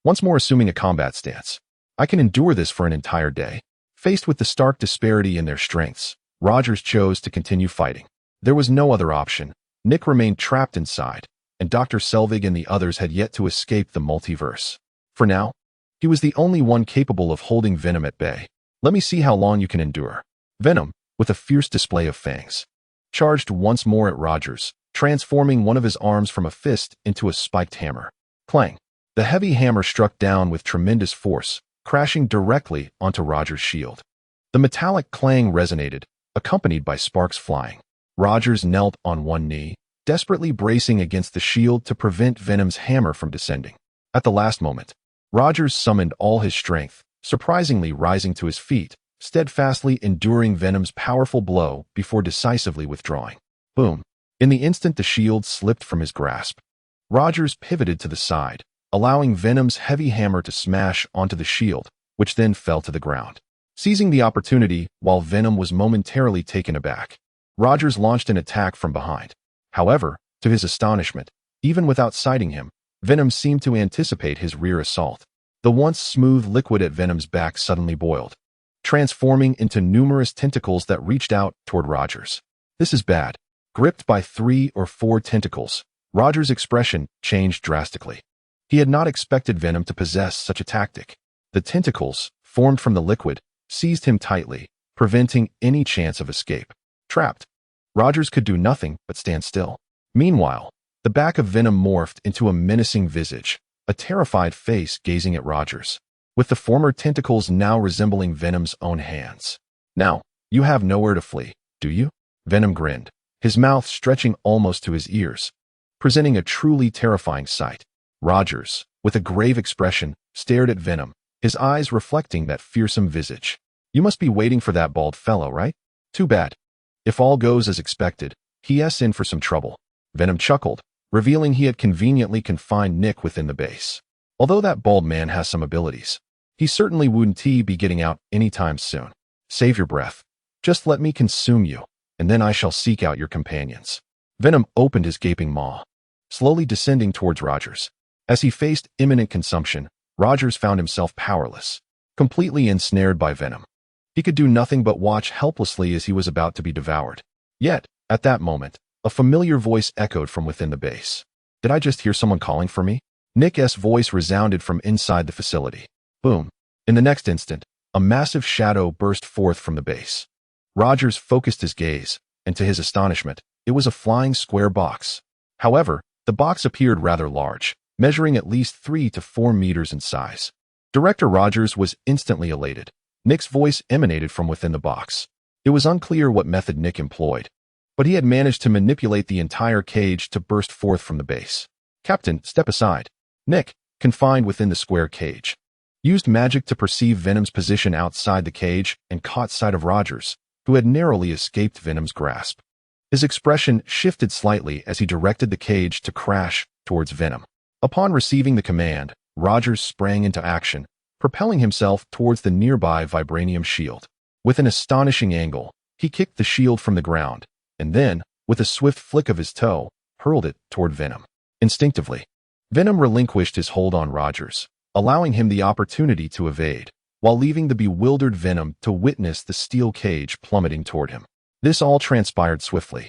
once more assuming a combat stance. I can endure this for an entire day. Faced with the stark disparity in their strengths, Rogers chose to continue fighting. There was no other option. Nick remained trapped inside, and Dr. Selvig and the others had yet to escape the multiverse. For now, he was the only one capable of holding Venom at bay. Let me see how long you can endure. Venom, with a fierce display of fangs, charged once more at Rogers, transforming one of his arms from a fist into a spiked hammer. Clang! The heavy hammer struck down with tremendous force, crashing directly onto Rogers' shield. The metallic clang resonated, accompanied by sparks flying. Rogers knelt on one knee, desperately bracing against the shield to prevent Venom's hammer from descending. At the last moment, Rogers summoned all his strength, surprisingly rising to his feet, steadfastly enduring Venom's powerful blow before decisively withdrawing. Boom! In the instant the shield slipped from his grasp, Rogers pivoted to the side, allowing Venom's heavy hammer to smash onto the shield, which then fell to the ground. Seizing the opportunity while Venom was momentarily taken aback, Rogers launched an attack from behind. However, to his astonishment, even without sighting him, Venom seemed to anticipate his rear assault. The once smooth liquid at Venom's back suddenly boiled, transforming into numerous tentacles that reached out toward Rogers. This is bad. Gripped by 3 or 4 tentacles, Rogers' expression changed drastically. He had not expected Venom to possess such a tactic. The tentacles, formed from the liquid, seized him tightly, preventing any chance of escape. Trapped, Rogers could do nothing but stand still. Meanwhile, the back of Venom morphed into a menacing visage, a terrified face gazing at Rogers, with the former tentacles now resembling Venom's own hands. Now, you have nowhere to flee, do you? Venom grinned, his mouth stretching almost to his ears, presenting a truly terrifying sight. Rogers, with a grave expression, stared at Venom, his eyes reflecting that fearsome visage. You must be waiting for that bald fellow, right? Too bad. If all goes as expected, he's in for some trouble. Venom chuckled, revealing he had conveniently confined Nick within the base. Although that bald man has some abilities, he certainly wouldn't be getting out anytime soon. Save your breath. Just let me consume you, and then I shall seek out your companions. Venom opened his gaping maw, slowly descending towards Rogers. As he faced imminent consumption, Rogers found himself powerless, completely ensnared by Venom. He could do nothing but watch helplessly as he was about to be devoured. Yet, at that moment, a familiar voice echoed from within the base. Did I just hear someone calling for me? Nick's voice resounded from inside the facility. Boom. In the next instant, a massive shadow burst forth from the base. Rogers focused his gaze, and to his astonishment, it was a flying square box. However, the box appeared rather large, measuring at least 3 to 4 meters in size. Director Rogers was instantly elated. Nick's voice emanated from within the box. It was unclear what method Nick employed, but he had managed to manipulate the entire cage to burst forth from the base. Captain, step aside. Nick, confined within the square cage, used magic to perceive Venom's position outside the cage and caught sight of Rogers, who had narrowly escaped Venom's grasp. His expression shifted slightly as he directed the cage to crash towards Venom. Upon receiving the command, Rogers sprang into action, propelling himself towards the nearby vibranium shield. With an astonishing angle, he kicked the shield from the ground, and then, with a swift flick of his toe, hurled it toward Venom. Instinctively, Venom relinquished his hold on Rogers, allowing him the opportunity to evade, while leaving the bewildered Venom to witness the steel cage plummeting toward him. This all transpired swiftly,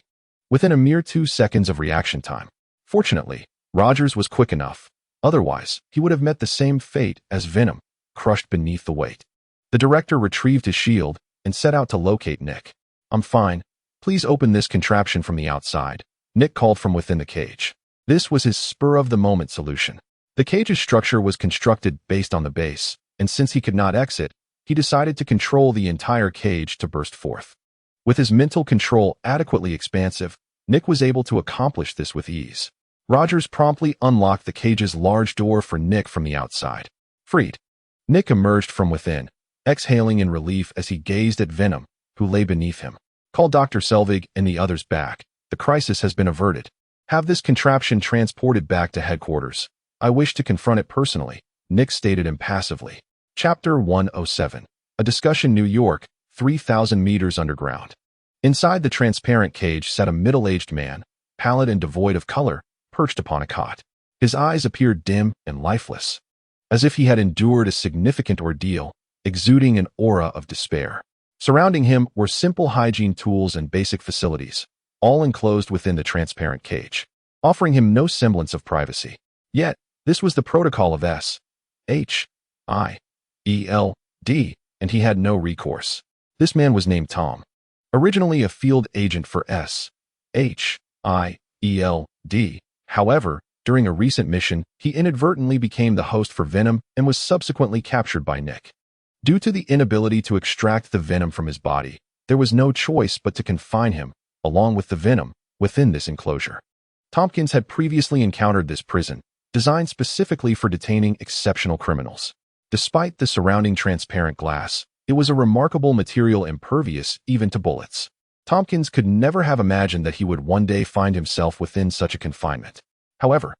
within a mere 2 seconds of reaction time. Fortunately, Rogers was quick enough. Otherwise, he would have met the same fate as Venom, crushed beneath the weight. The director retrieved his shield and set out to locate Nick. "I'm fine. Please open this contraption from the outside," Nick called from within the cage. This was his spur-of-the-moment solution. The cage's structure was constructed based on the base, and since he could not exit, he decided to control the entire cage to burst forth. With his mental control adequately expansive, Nick was able to accomplish this with ease. Rogers promptly unlocked the cage's large door for Nick from the outside. Freed, Nick emerged from within, exhaling in relief as he gazed at Venom, who lay beneath him. "Call Dr. Selvig and the others back. The crisis has been averted. Have this contraption transported back to headquarters. I wish to confront it personally," Nick stated impassively. Chapter 107. A Discussion. New York, 3,000 meters underground. Inside the transparent cage sat a middle-aged man, pallid and devoid of color, perched upon a cot. His eyes appeared dim and lifeless, as if he had endured a significant ordeal, exuding an aura of despair. Surrounding him were simple hygiene tools and basic facilities, all enclosed within the transparent cage, offering him no semblance of privacy. Yet, this was the protocol of S.H.I.E.L.D., and he had no recourse. This man was named Tom. Originally a field agent for S.H.I.E.L.D., however, during a recent mission, he inadvertently became the host for Venom and was subsequently captured by Nick. Due to the inability to extract the venom from his body, there was no choice but to confine him, along with the venom, within this enclosure. Tompkins had previously encountered this prison, designed specifically for detaining exceptional criminals. Despite the surrounding transparent glass, it was a remarkable material impervious even to bullets. Tompkins could never have imagined that he would one day find himself within such a confinement. However,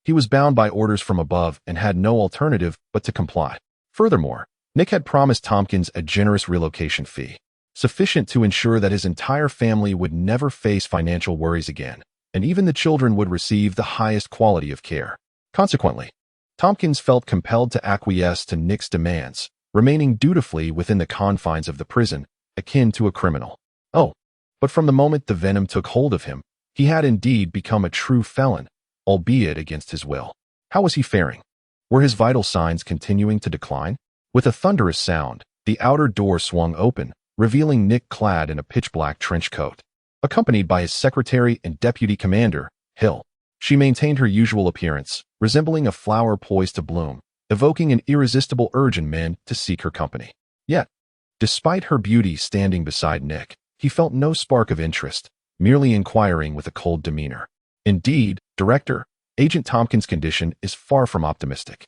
he was bound by orders from above and had no alternative but to comply. Furthermore, Nick had promised Tompkins a generous relocation fee, sufficient to ensure that his entire family would never face financial worries again, and even the children would receive the highest quality of care. Consequently, Tompkins felt compelled to acquiesce to Nick's demands, remaining dutifully within the confines of the prison, akin to a criminal. Oh, but from the moment the venom took hold of him, he had indeed become a true felon, albeit against his will. How was he faring? Were his vital signs continuing to decline? With a thunderous sound, the outer door swung open, revealing Nick clad in a pitch-black trench coat, accompanied by his secretary and deputy commander, Hill. She maintained her usual appearance, resembling a flower poised to bloom, evoking an irresistible urge in men to seek her company. Yet, despite her beauty standing beside Nick, he felt no spark of interest, merely inquiring with a cold demeanor. Indeed, Director, Agent Tompkins' condition is far from optimistic.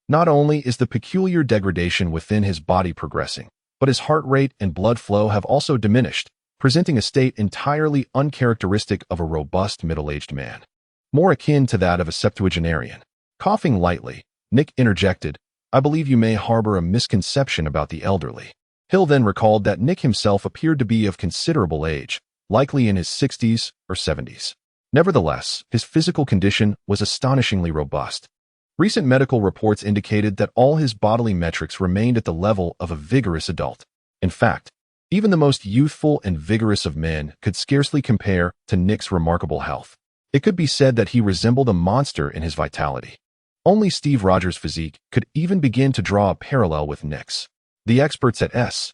Not only is the peculiar degradation within his body progressing, but his heart rate and blood flow have also diminished, presenting a state entirely uncharacteristic of a robust middle-aged man, more akin to that of a septuagenarian. Coughing lightly, Nick interjected, "I believe you may harbor a misconception about the elderly." Hill then recalled that Nick himself appeared to be of considerable age, likely in his 60s or 70s. Nevertheless, his physical condition was astonishingly robust. Recent medical reports indicated that all his bodily metrics remained at the level of a vigorous adult. In fact, even the most youthful and vigorous of men could scarcely compare to Nick's remarkable health. It could be said that he resembled a monster in his vitality. Only Steve Rogers' physique could even begin to draw a parallel with Nick's. The experts at S.H.I.E.L.D.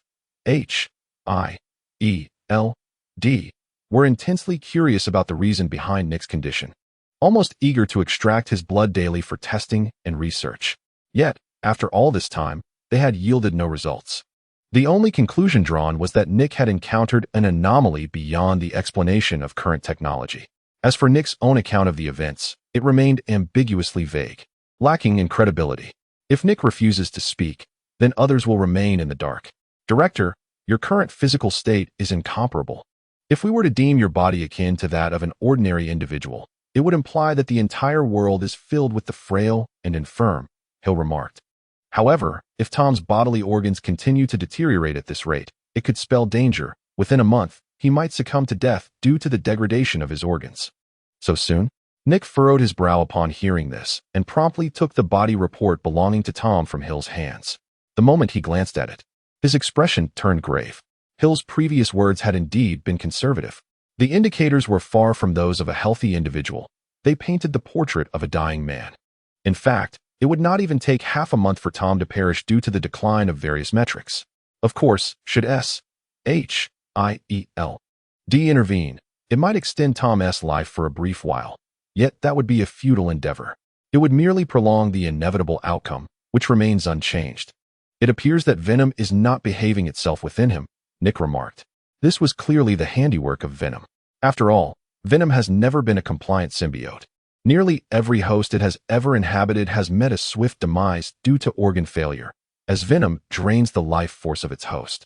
were intensely curious about the reason behind Nick's condition, almost eager to extract his blood daily for testing and research. Yet, after all this time, they had yielded no results. The only conclusion drawn was that Nick had encountered an anomaly beyond the explanation of current technology. As for Nick's own account of the events, it remained ambiguously vague, lacking in credibility. If Nick refuses to speak, then others will remain in the dark. Director, your current physical state is incomparable. If we were to deem your body akin to that of an ordinary individual, it would imply that the entire world is filled with the frail and infirm, Hill remarked. However, if Tom's bodily organs continue to deteriorate at this rate, it could spell danger. Within a month, he might succumb to death due to the degradation of his organs. So soon? Nick furrowed his brow upon hearing this and promptly took the body report belonging to Tom from Hill's hands. The moment he glanced at it, his expression turned grave. Hill's previous words had indeed been conservative. The indicators were far from those of a healthy individual. They painted the portrait of a dying man. In fact, it would not even take half a month for Tom to perish due to the decline of various metrics. Of course, should S.H.I.E.L.D. intervene, it might extend Tom's life for a brief while. Yet that would be a futile endeavor. It would merely prolong the inevitable outcome, which remains unchanged. It appears that venom is not behaving itself within him, Nick remarked. This was clearly the handiwork of venom. After all, venom has never been a compliant symbiote. Nearly every host it has ever inhabited has met a swift demise due to organ failure, as venom drains the life force of its host.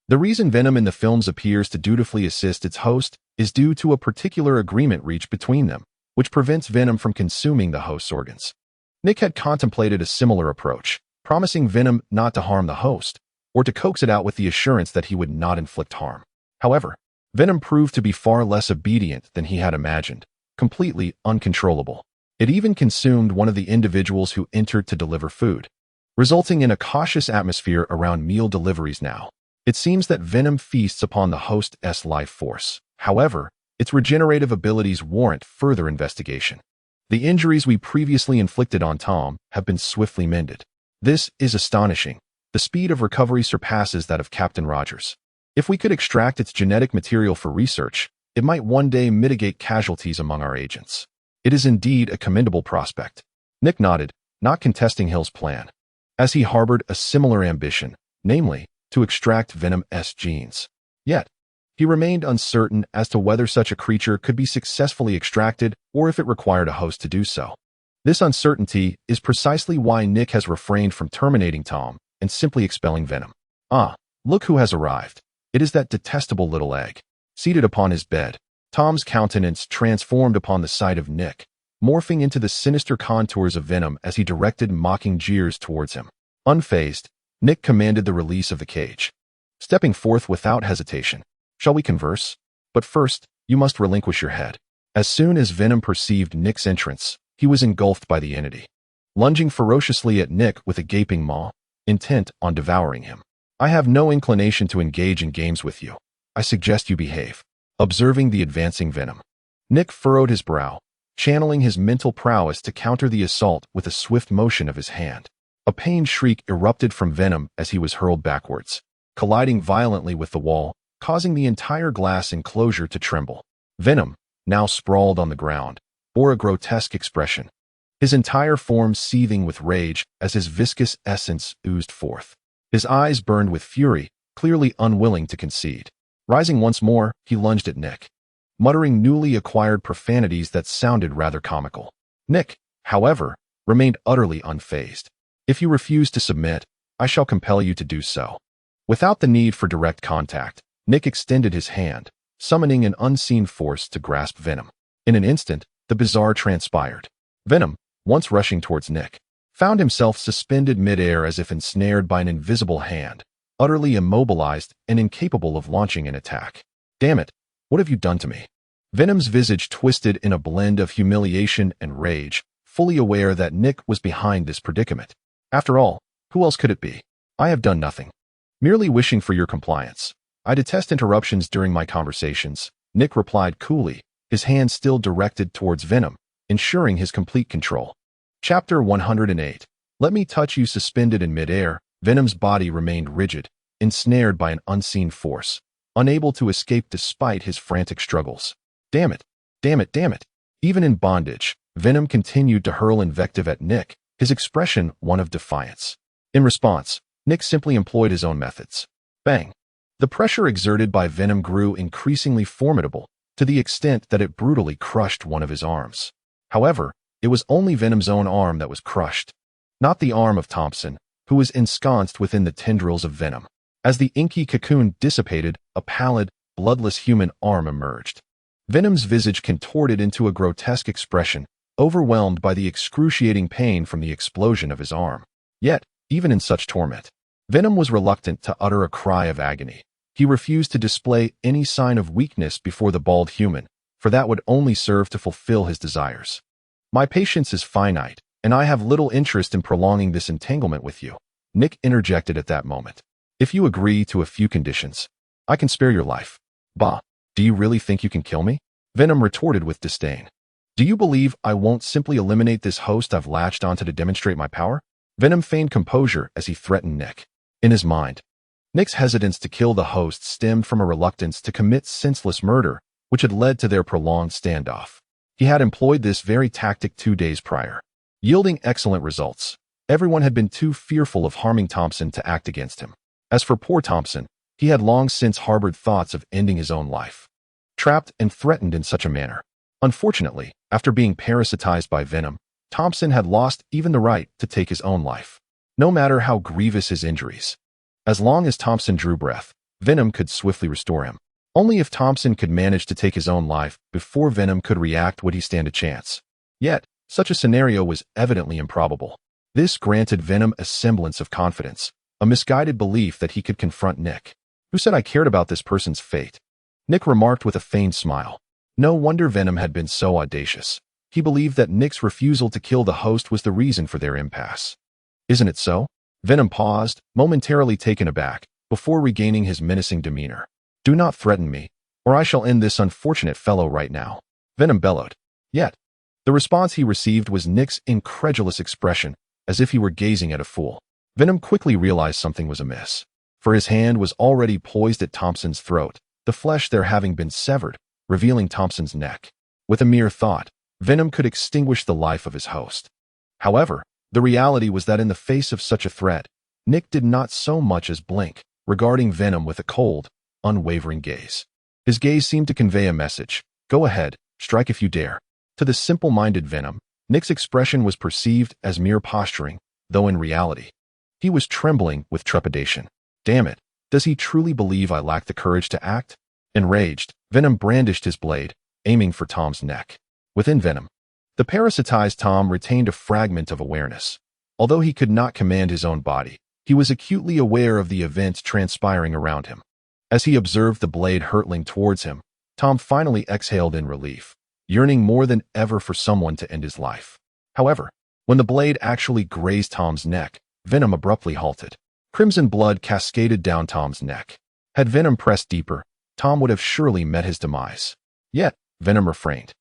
The reason venom in the films appears to dutifully assist its host is due to a particular agreement reached between them, which prevents venom from consuming the host's organs. Nick had contemplated a similar approach, promising venom not to harm the host, or to coax it out with the assurance that he would not inflict harm. However, venom proved to be far less obedient than he had imagined, completely uncontrollable. It even consumed one of the individuals who entered to deliver food, resulting in a cautious atmosphere around meal deliveries now. It seems that venom feasts upon the host's life force. However, its regenerative abilities warrant further investigation. The injuries we previously inflicted on Tom have been swiftly mended. This is astonishing. The speed of recovery surpasses that of Captain Rogers. If we could extract its genetic material for research, it might one day mitigate casualties among our agents. It is indeed a commendable prospect. Nick nodded, not contesting Hill's plan, as he harbored a similar ambition, namely, to extract Venom's genes. Yet, he remained uncertain as to whether such a creature could be successfully extracted or if it required a host to do so. This uncertainty is precisely why Nick has refrained from terminating Tom and simply expelling venom. Ah, look who has arrived. It is that detestable little egg. Seated upon his bed, Tom's countenance transformed upon the sight of Nick, morphing into the sinister contours of venom as he directed mocking jeers towards him. Unfazed, Nick commanded the release of the cage. Stepping forth without hesitation, "Shall we converse? But first, you must relinquish your head." As soon as Venom perceived Nick's entrance, he was engulfed by the entity, lunging ferociously at Nick with a gaping maw, intent on devouring him. "I have no inclination to engage in games with you. I suggest you behave." Observing the advancing venom, Nick furrowed his brow, channeling his mental prowess to counter the assault with a swift motion of his hand. A pained shriek erupted from Venom as he was hurled backwards, colliding violently with the wall, causing the entire glass enclosure to tremble. Venom, now sprawled on the ground, bore a grotesque expression, his entire form seething with rage as his viscous essence oozed forth. His eyes burned with fury, clearly unwilling to concede. Rising once more, he lunged at Nick, muttering newly acquired profanities that sounded rather comical. Nick, however, remained utterly unfazed. "If you refuse to submit, I shall compel you to do so." Without the need for direct contact, Nick extended his hand, summoning an unseen force to grasp Venom. In an instant, the bizarre transpired. Venom, once rushing towards Nick, found himself suspended midair as if ensnared by an invisible hand, utterly immobilized and incapable of launching an attack. "Damn it, what have you done to me?" Venom's visage twisted in a blend of humiliation and rage, fully aware that Nick was behind this predicament. After all, who else could it be? "I have done nothing. Merely wishing for your compliance. I detest interruptions during my conversations," Nick replied coolly, his hand still directed towards Venom, ensuring his complete control. Chapter 108. Let me touch you. Suspended in midair, Venom's body remained rigid, ensnared by an unseen force, unable to escape despite his frantic struggles. Damn it! Damn it! Damn it! Even in bondage, Venom continued to hurl invective at Nick, his expression one of defiance. In response, Nick simply employed his own methods. Bang! The pressure exerted by Venom grew increasingly formidable, to the extent that it brutally crushed one of his arms. However, it was only Venom's own arm that was crushed, not the arm of Thompson, who was ensconced within the tendrils of Venom. As the inky cocoon dissipated, a pallid, bloodless human arm emerged. Venom's visage contorted into a grotesque expression, overwhelmed by the excruciating pain from the explosion of his arm. Yet, even in such torment, Venom was reluctant to utter a cry of agony. He refused to display any sign of weakness before the bald human, for that would only serve to fulfill his desires. My patience is finite, and I have little interest in prolonging this entanglement with you, Nick interjected at that moment. If you agree to a few conditions, I can spare your life. Bah, do you really think you can kill me? Venom retorted with disdain. Do you believe I won't simply eliminate this host I've latched onto to demonstrate my power? Venom feigned composure as he threatened Nick. In his mind, Nick's hesitance to kill the host stemmed from a reluctance to commit senseless murder, which had led to their prolonged standoff. He had employed this very tactic 2 days prior, yielding excellent results. Everyone had been too fearful of harming Thompson to act against him. As for poor Thompson, he had long since harbored thoughts of ending his own life, trapped and threatened in such a manner. Unfortunately, after being parasitized by Venom, Thompson had lost even the right to take his own life, no matter how grievous his injuries. As long as Thompson drew breath, Venom could swiftly restore him. Only if Thompson could manage to take his own life before Venom could react would he stand a chance. Yet, such a scenario was evidently improbable. This granted Venom a semblance of confidence, a misguided belief that he could confront Nick. Who said I cared about this person's fate? Nick remarked with a feigned smile. No wonder Venom had been so audacious. He believed that Nick's refusal to kill the host was the reason for their impasse. Isn't it so? Venom paused, momentarily taken aback, before regaining his menacing demeanor. Do not threaten me, or I shall end this unfortunate fellow right now, Venom bellowed. Yet, the response he received was Nick's incredulous expression, as if he were gazing at a fool. Venom quickly realized something was amiss, for his hand was already poised at Thompson's throat, the flesh there having been severed, revealing Thompson's neck. With a mere thought, Venom could extinguish the life of his host. However, the reality was that in the face of such a threat, Nick did not so much as blink, regarding Venom with a cold, unwavering gaze. His gaze seemed to convey a message. Go ahead, strike if you dare. To the simple-minded Venom, Nick's expression was perceived as mere posturing, though in reality, he was trembling with trepidation. Damn it, does he truly believe I lack the courage to act? Enraged, Venom brandished his blade, aiming for Tom's neck. Within Venom, the parasitized Tom retained a fragment of awareness. Although he could not command his own body, he was acutely aware of the events transpiring around him. As he observed the blade hurtling towards him, Tom finally exhaled in relief, yearning more than ever for someone to end his life. However, when the blade actually grazed Tom's neck, Venom abruptly halted. Crimson blood cascaded down Tom's neck. Had Venom pressed deeper, Tom would have surely met his demise. Yet, Venom refrained,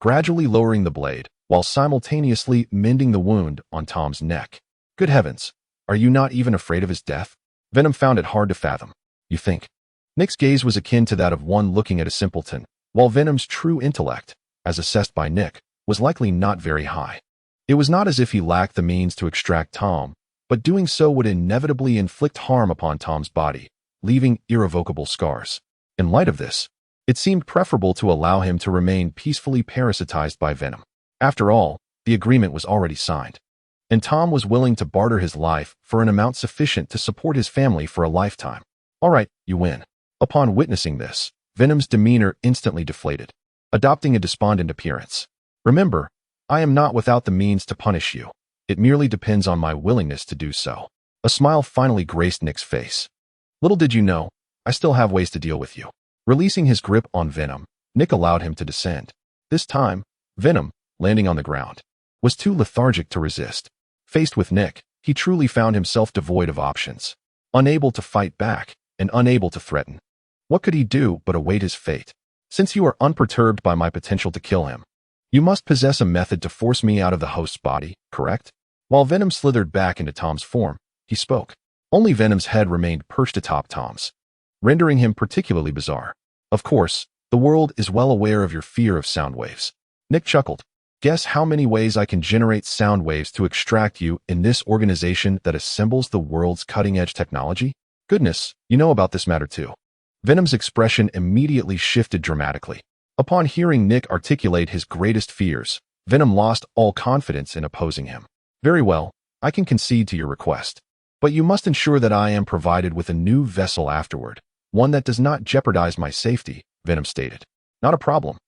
gradually lowering the blade, while simultaneously mending the wound on Tom's neck. Good heavens, are you not even afraid of his death? Venom found it hard to fathom. You think? Nick's gaze was akin to that of one looking at a simpleton, while Venom's true intellect, as assessed by Nick, was likely not very high. It was not as if he lacked the means to extract Tom, but doing so would inevitably inflict harm upon Tom's body, leaving irrevocable scars. In light of this, it seemed preferable to allow him to remain peacefully parasitized by Venom. After all, the agreement was already signed, and Tom was willing to barter his life for an amount sufficient to support his family for a lifetime. All right, you win. Upon witnessing this, Venom's demeanor instantly deflated, adopting a despondent appearance. Remember, I am not without the means to punish you. It merely depends on my willingness to do so. A smile finally graced Nick's face. Little did you know, I still have ways to deal with you. Releasing his grip on Venom, Nick allowed him to descend. This time, Venom, landing on the ground, was too lethargic to resist. Faced with Nick, he truly found himself devoid of options, unable to fight back and unable to threaten. What could he do but await his fate? Since you are unperturbed by my potential to kill him, you must possess a method to force me out of the host's body, correct? While Venom slithered back into Tom's form, he spoke. Only Venom's head remained perched atop Tom's, rendering him particularly bizarre. Of course, the world is well aware of your fear of sound waves. Nick chuckled. Guess how many ways I can generate sound waves to extract you in this organization that assembles the world's cutting-edge technology? Goodness, you know about this matter too. Venom's expression immediately shifted dramatically. Upon hearing Nick articulate his greatest fears, Venom lost all confidence in opposing him. Very well, I can concede to your request. But you must ensure that I am provided with a new vessel afterward, one that does not jeopardize my safety, Venom stated. Not a problem.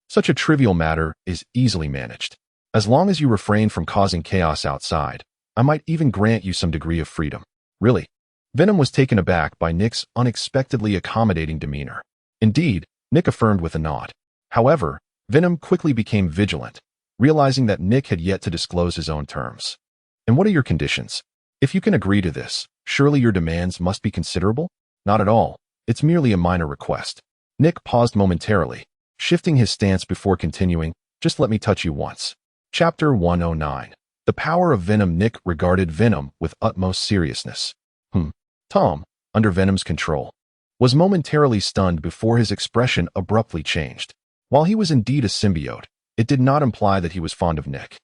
Such a trivial matter is easily managed. As long as you refrain from causing chaos outside, I might even grant you some degree of freedom. Really? Venom was taken aback by Nick's unexpectedly accommodating demeanor. Indeed, Nick affirmed with a nod. However, Venom quickly became vigilant, realizing that Nick had yet to disclose his own terms. And what are your conditions? If you can agree to this, surely your demands must be considerable? Not at all. It's merely a minor request. Nick paused momentarily, shifting his stance before continuing, just let me touch you once. Chapter 109. The Power of Venom. Nick regarded Venom with utmost seriousness. Tom, under Venom's control, was momentarily stunned before his expression abruptly changed. While he was indeed a symbiote, it did not imply that he was fond of Nick.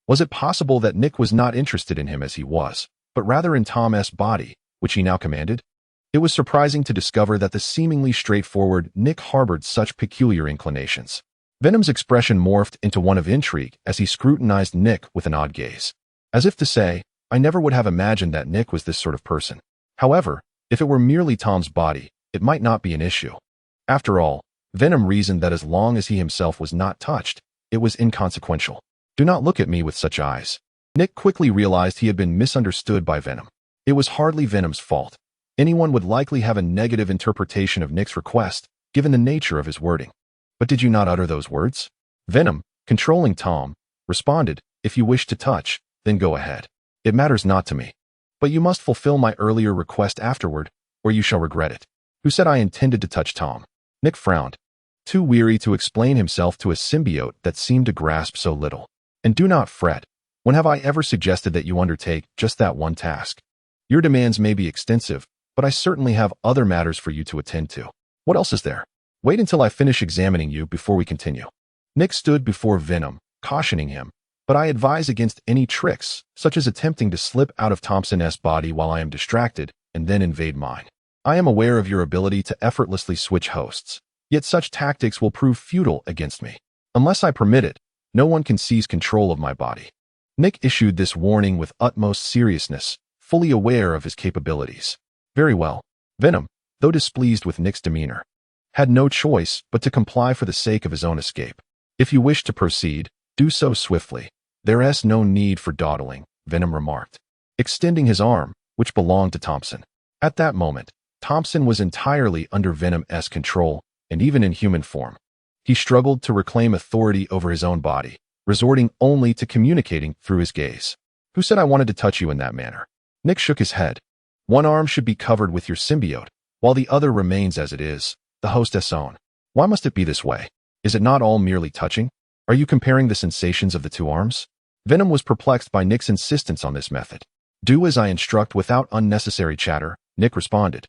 Was it possible that Nick was not interested in him as he was, but rather in Tom's body, which he now commanded? It was surprising to discover that the seemingly straightforward Nick harbored such peculiar inclinations. Venom's expression morphed into one of intrigue as he scrutinized Nick with an odd gaze. As if to say, I never would have imagined that Nick was this sort of person. However, if it were merely Tom's body, it might not be an issue. After all, Venom reasoned that as long as he himself was not touched, it was inconsequential. Do not look at me with such eyes. Nick quickly realized he had been misunderstood by Venom. It was hardly Venom's fault. Anyone would likely have a negative interpretation of Nick's request, given the nature of his wording. But did you not utter those words? Venom, controlling Tom, responded, if you wish to touch, then go ahead. It matters not to me. But you must fulfill my earlier request afterward, or you shall regret it. Who said I intended to touch Tom? Nick frowned, too weary to explain himself to a symbiote that seemed to grasp so little. And do not fret. When have I ever suggested that you undertake just that one task? Your demands may be extensive, but I certainly have other matters for you to attend to. What else is there? Wait until I finish examining you before we continue. Nick stood before Venom, cautioning him, but I advise against any tricks, such as attempting to slip out of Thompson's body while I am distracted and then invade mine. I am aware of your ability to effortlessly switch hosts, yet such tactics will prove futile against me. Unless I permit it, no one can seize control of my body. Nick issued this warning with utmost seriousness, fully aware of his capabilities. Very well. Venom, though displeased with Nick's demeanor, had no choice but to comply for the sake of his own escape. If you wish to proceed, do so swiftly. There is no need for dawdling, Venom remarked, extending his arm, which belonged to Thompson. At that moment, Thompson was entirely under Venom's control, and even in human form. He struggled to reclaim authority over his own body, resorting only to communicating through his gaze. Who said I wanted to touch you in that manner? Nick shook his head. One arm should be covered with your symbiote, while the other remains as it is, the hostess' own. Why must it be this way? Is it not all merely touching? Are you comparing the sensations of the two arms? Venom was perplexed by Nick's insistence on this method. Do as I instruct without unnecessary chatter, Nick responded,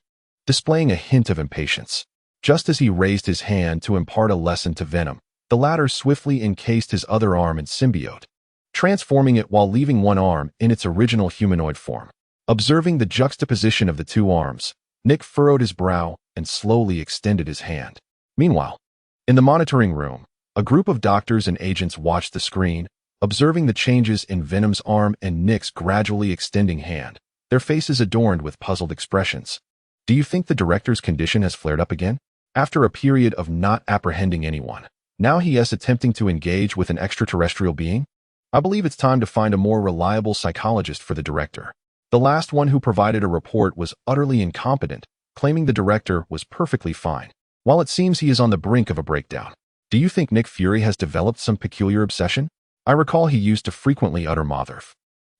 displaying a hint of impatience. Just as he raised his hand to impart a lesson to Venom, the latter swiftly encased his other arm in symbiote, transforming it while leaving one arm in its original humanoid form. Observing the juxtaposition of the two arms, Nick furrowed his brow and slowly extended his hand. Meanwhile, in the monitoring room, a group of doctors and agents watched the screen, observing the changes in Venom's arm and Nick's gradually extending hand, their faces adorned with puzzled expressions. Do you think the director's condition has flared up again? After a period of not apprehending anyone, now he is attempting to engage with an extraterrestrial being? I believe it's time to find a more reliable psychologist for the director. The last one who provided a report was utterly incompetent, claiming the director was perfectly fine, while it seems he is on the brink of a breakdown. Do you think Nick Fury has developed some peculiar obsession? I recall he used to frequently utter "Motherf,"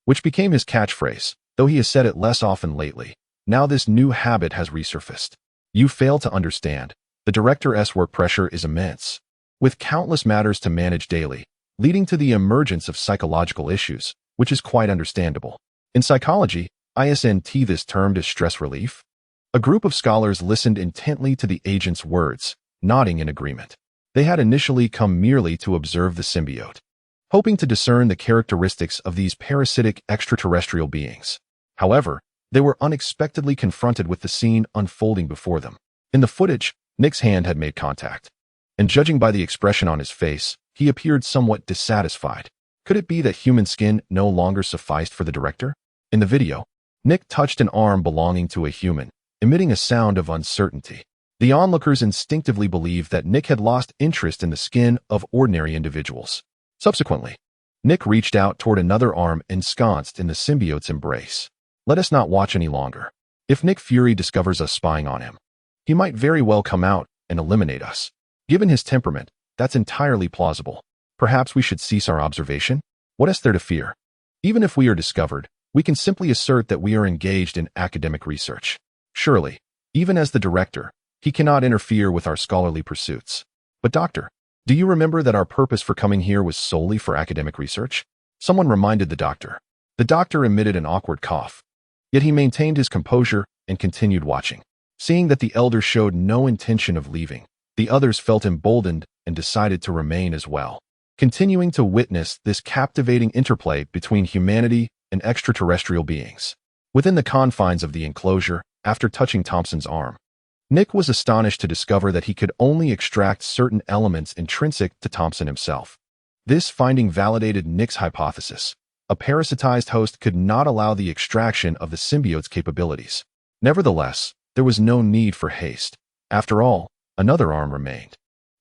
which became his catchphrase, though he has said it less often lately. Now this new habit has resurfaced. You fail to understand. The director's work pressure is immense, with countless matters to manage daily, leading to the emergence of psychological issues, which is quite understandable. In psychology, isn't this termed as stress relief? A group of scholars listened intently to the agent's words, nodding in agreement. They had initially come merely to observe the symbiote, hoping to discern the characteristics of these parasitic extraterrestrial beings. However, they were unexpectedly confronted with the scene unfolding before them. In the footage, Nick's hand had made contact, and judging by the expression on his face, he appeared somewhat dissatisfied. Could it be that human skin no longer sufficed for the director? In the video, Nick touched an arm belonging to a human, emitting a sound of uncertainty. The onlookers instinctively believed that Nick had lost interest in the skin of ordinary individuals. Subsequently, Nick reached out toward another arm ensconced in the symbiote's embrace. Let us not watch any longer. If Nick Fury discovers us spying on him, he might very well come out and eliminate us. Given his temperament, that's entirely plausible. Perhaps we should cease our observation? What is there to fear? Even if we are discovered, we can simply assert that we are engaged in academic research. Surely, even as the director, he cannot interfere with our scholarly pursuits. But doctor, do you remember that our purpose for coming here was solely for academic research? Someone reminded the doctor. The doctor emitted an awkward cough. Yet he maintained his composure and continued watching. Seeing that the elder showed no intention of leaving, the others felt emboldened and decided to remain as well, continuing to witness this captivating interplay between humanity and extraterrestrial beings. Within the confines of the enclosure, after touching Thompson's arm, Nick was astonished to discover that he could only extract certain elements intrinsic to Thompson himself. This finding validated Nick's hypothesis. A parasitized host could not allow the extraction of the symbiote's capabilities. Nevertheless, there was no need for haste. After all, another arm remained.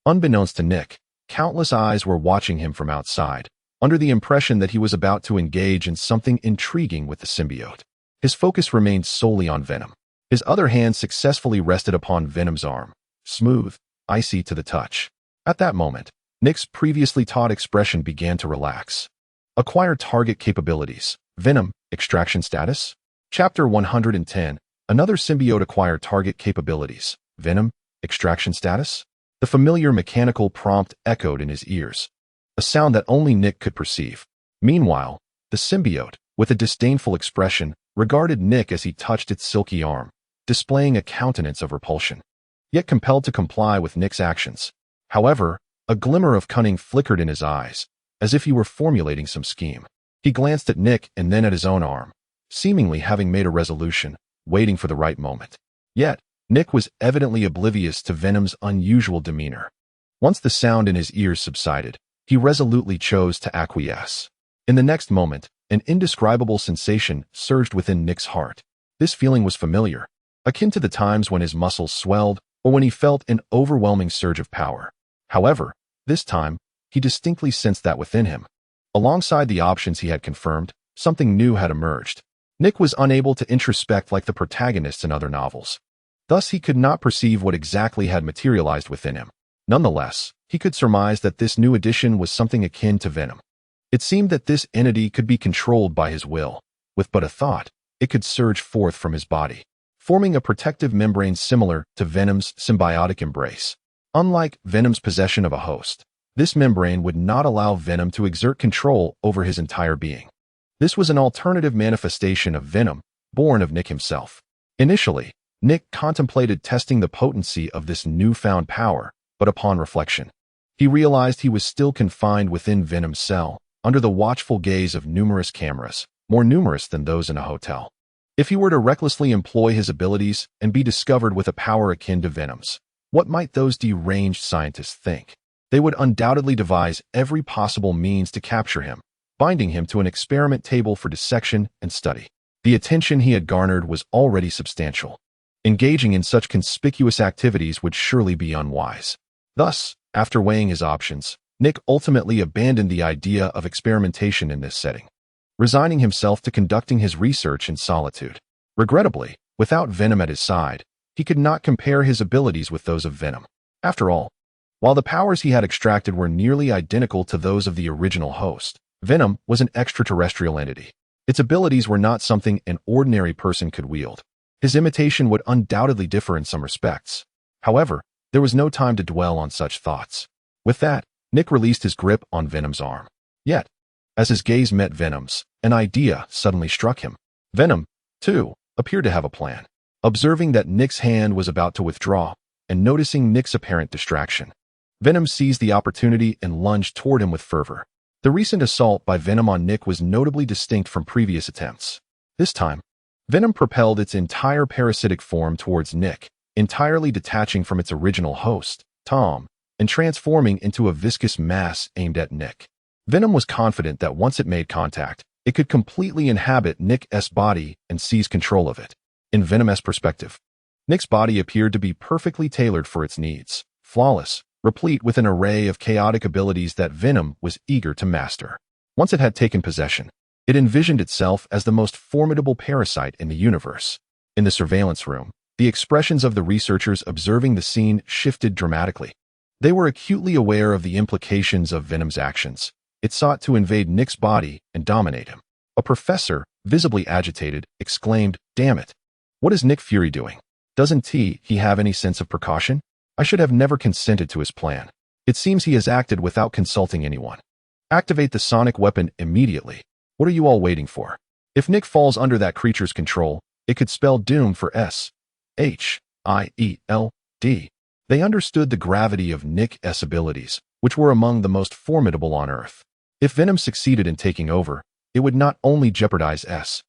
Unbeknownst to Nick, countless eyes were watching him from outside, under the impression that he was about to engage in something intriguing with the symbiote. His focus remained solely on Venom. His other hand successfully rested upon Venom's arm, smooth, icy to the touch. At that moment, Nick's previously taut expression began to relax. Acquire target capabilities. Venom, extraction status. Chapter 110. Another symbiote acquire target capabilities. Venom, extraction status. The familiar mechanical prompt echoed in his ears, a sound that only Nick could perceive. Meanwhile, the symbiote, with a disdainful expression, regarded Nick as he touched its silky arm, displaying a countenance of repulsion, yet compelled to comply with Nick's actions. However, a glimmer of cunning flickered in his eyes, as if he were formulating some scheme. He glanced at Nick and then at his own arm, seemingly having made a resolution, waiting for the right moment. Yet, Nick was evidently oblivious to Venom's unusual demeanor. Once the sound in his ears subsided, he resolutely chose to acquiesce. In the next moment, an indescribable sensation surged within Nick's heart. This feeling was familiar, akin to the times when his muscles swelled or when he felt an overwhelming surge of power. However, this time, he distinctly sensed that within him. Alongside the options he had confirmed, something new had emerged. Nick was unable to introspect like the protagonists in other novels. Thus, he could not perceive what exactly had materialized within him. Nonetheless, he could surmise that this new addition was something akin to Venom. It seemed that this entity could be controlled by his will. With but a thought, it could surge forth from his body, forming a protective membrane similar to Venom's symbiotic embrace. Unlike Venom's possession of a host, this membrane would not allow Venom to exert control over his entire being. This was an alternative manifestation of Venom, born of Nick himself. Initially, Nick contemplated testing the potency of this newfound power, but upon reflection, he realized he was still confined within Venom's cell, under the watchful gaze of numerous cameras, more numerous than those in a hotel. If he were to recklessly employ his abilities and be discovered with a power akin to Venom's, what might those deranged scientists think? They would undoubtedly devise every possible means to capture him, binding him to an experiment table for dissection and study. The attention he had garnered was already substantial. Engaging in such conspicuous activities would surely be unwise. Thus, after weighing his options, Nick ultimately abandoned the idea of experimentation in this setting, resigning himself to conducting his research in solitude. Regrettably, without Venom at his side, he could not compare his abilities with those of Venom. After all, while the powers he had extracted were nearly identical to those of the original host, Venom was an extraterrestrial entity. Its abilities were not something an ordinary person could wield. His imitation would undoubtedly differ in some respects. However, there was no time to dwell on such thoughts. With that, Nick released his grip on Venom's arm. Yet, as his gaze met Venom's, an idea suddenly struck him. Venom, too, appeared to have a plan. Observing that Nick's hand was about to withdraw, and noticing Nick's apparent distraction, Venom seized the opportunity and lunged toward him with fervor. The recent assault by Venom on Nick was notably distinct from previous attempts. This time, Venom propelled its entire parasitic form towards Nick, entirely detaching from its original host, Tom, and transforming into a viscous mass aimed at Nick. Venom was confident that once it made contact, it could completely inhabit Nick's body and seize control of it. In Venom's perspective, Nick's body appeared to be perfectly tailored for its needs, flawless, replete with an array of chaotic abilities that Venom was eager to master. Once it had taken possession, it envisioned itself as the most formidable parasite in the universe. In the surveillance room, the expressions of the researchers observing the scene shifted dramatically. They were acutely aware of the implications of Venom's actions. It sought to invade Nick's body and dominate him. A professor, visibly agitated, exclaimed, "Damn it! What is Nick Fury doing? Doesn't he have any sense of precaution? I should have never consented to his plan. It seems he has acted without consulting anyone. Activate the sonic weapon immediately. What are you all waiting for? If Nick falls under that creature's control, it could spell doom for S-H-I-E-L-D. They understood the gravity of Nick's abilities, which were among the most formidable on Earth. If Venom succeeded in taking over, it would not only jeopardize S-H-I-E-L-D,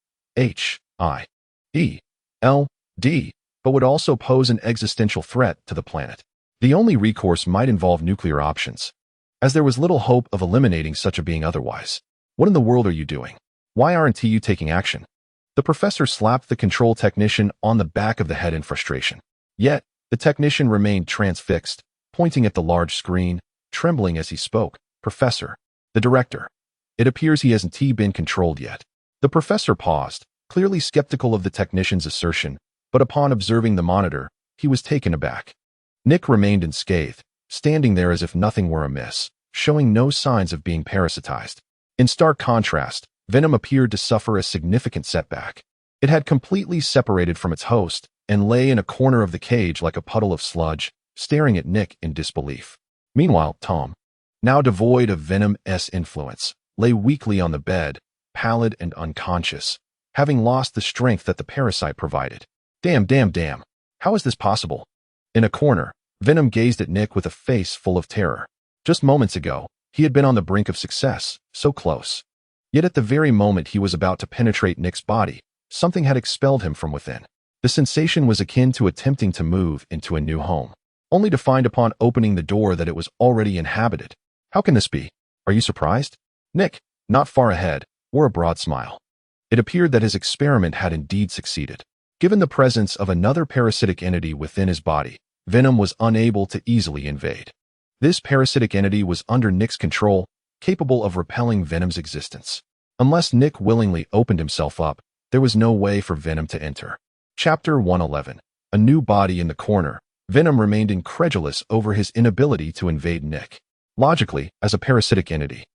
but would also pose an existential threat to the planet. The only recourse might involve nuclear options, as there was little hope of eliminating such a being otherwise. What in the world are you doing? Why aren't you taking action? The professor slapped the control technician on the back of the head in frustration. Yet, the technician remained transfixed, pointing at the large screen, trembling as he spoke. "Professor, the director. It appears he hasn't been controlled yet." The professor paused, clearly skeptical of the technician's assertion, but upon observing the monitor, he was taken aback. Nick remained unscathed, standing there as if nothing were amiss, showing no signs of being parasitized. In stark contrast, Venom appeared to suffer a significant setback. It had completely separated from its host and lay in a corner of the cage like a puddle of sludge, staring at Nick in disbelief. Meanwhile, Tom, now devoid of Venom's influence, lay weakly on the bed, pallid and unconscious, having lost the strength that the parasite provided. Damn. How is this possible? In a corner, Venom gazed at Nick with a face full of terror. Just moments ago, he had been on the brink of success, so close. Yet at the very moment he was about to penetrate Nick's body, something had expelled him from within. The sensation was akin to attempting to move into a new home, only to find upon opening the door that it was already inhabited. How can this be? Are you surprised? Nick, not far ahead, wore a broad smile. It appeared that his experiment had indeed succeeded. Given the presence of another parasitic entity within his body, Venom was unable to easily invade. This parasitic entity was under Nick's control, capable of repelling Venom's existence. Unless Nick willingly opened himself up, there was no way for Venom to enter. Chapter 111. A new body in the corner. Venom remained incredulous over his inability to invade Nick. Logically, as a parasitic entity,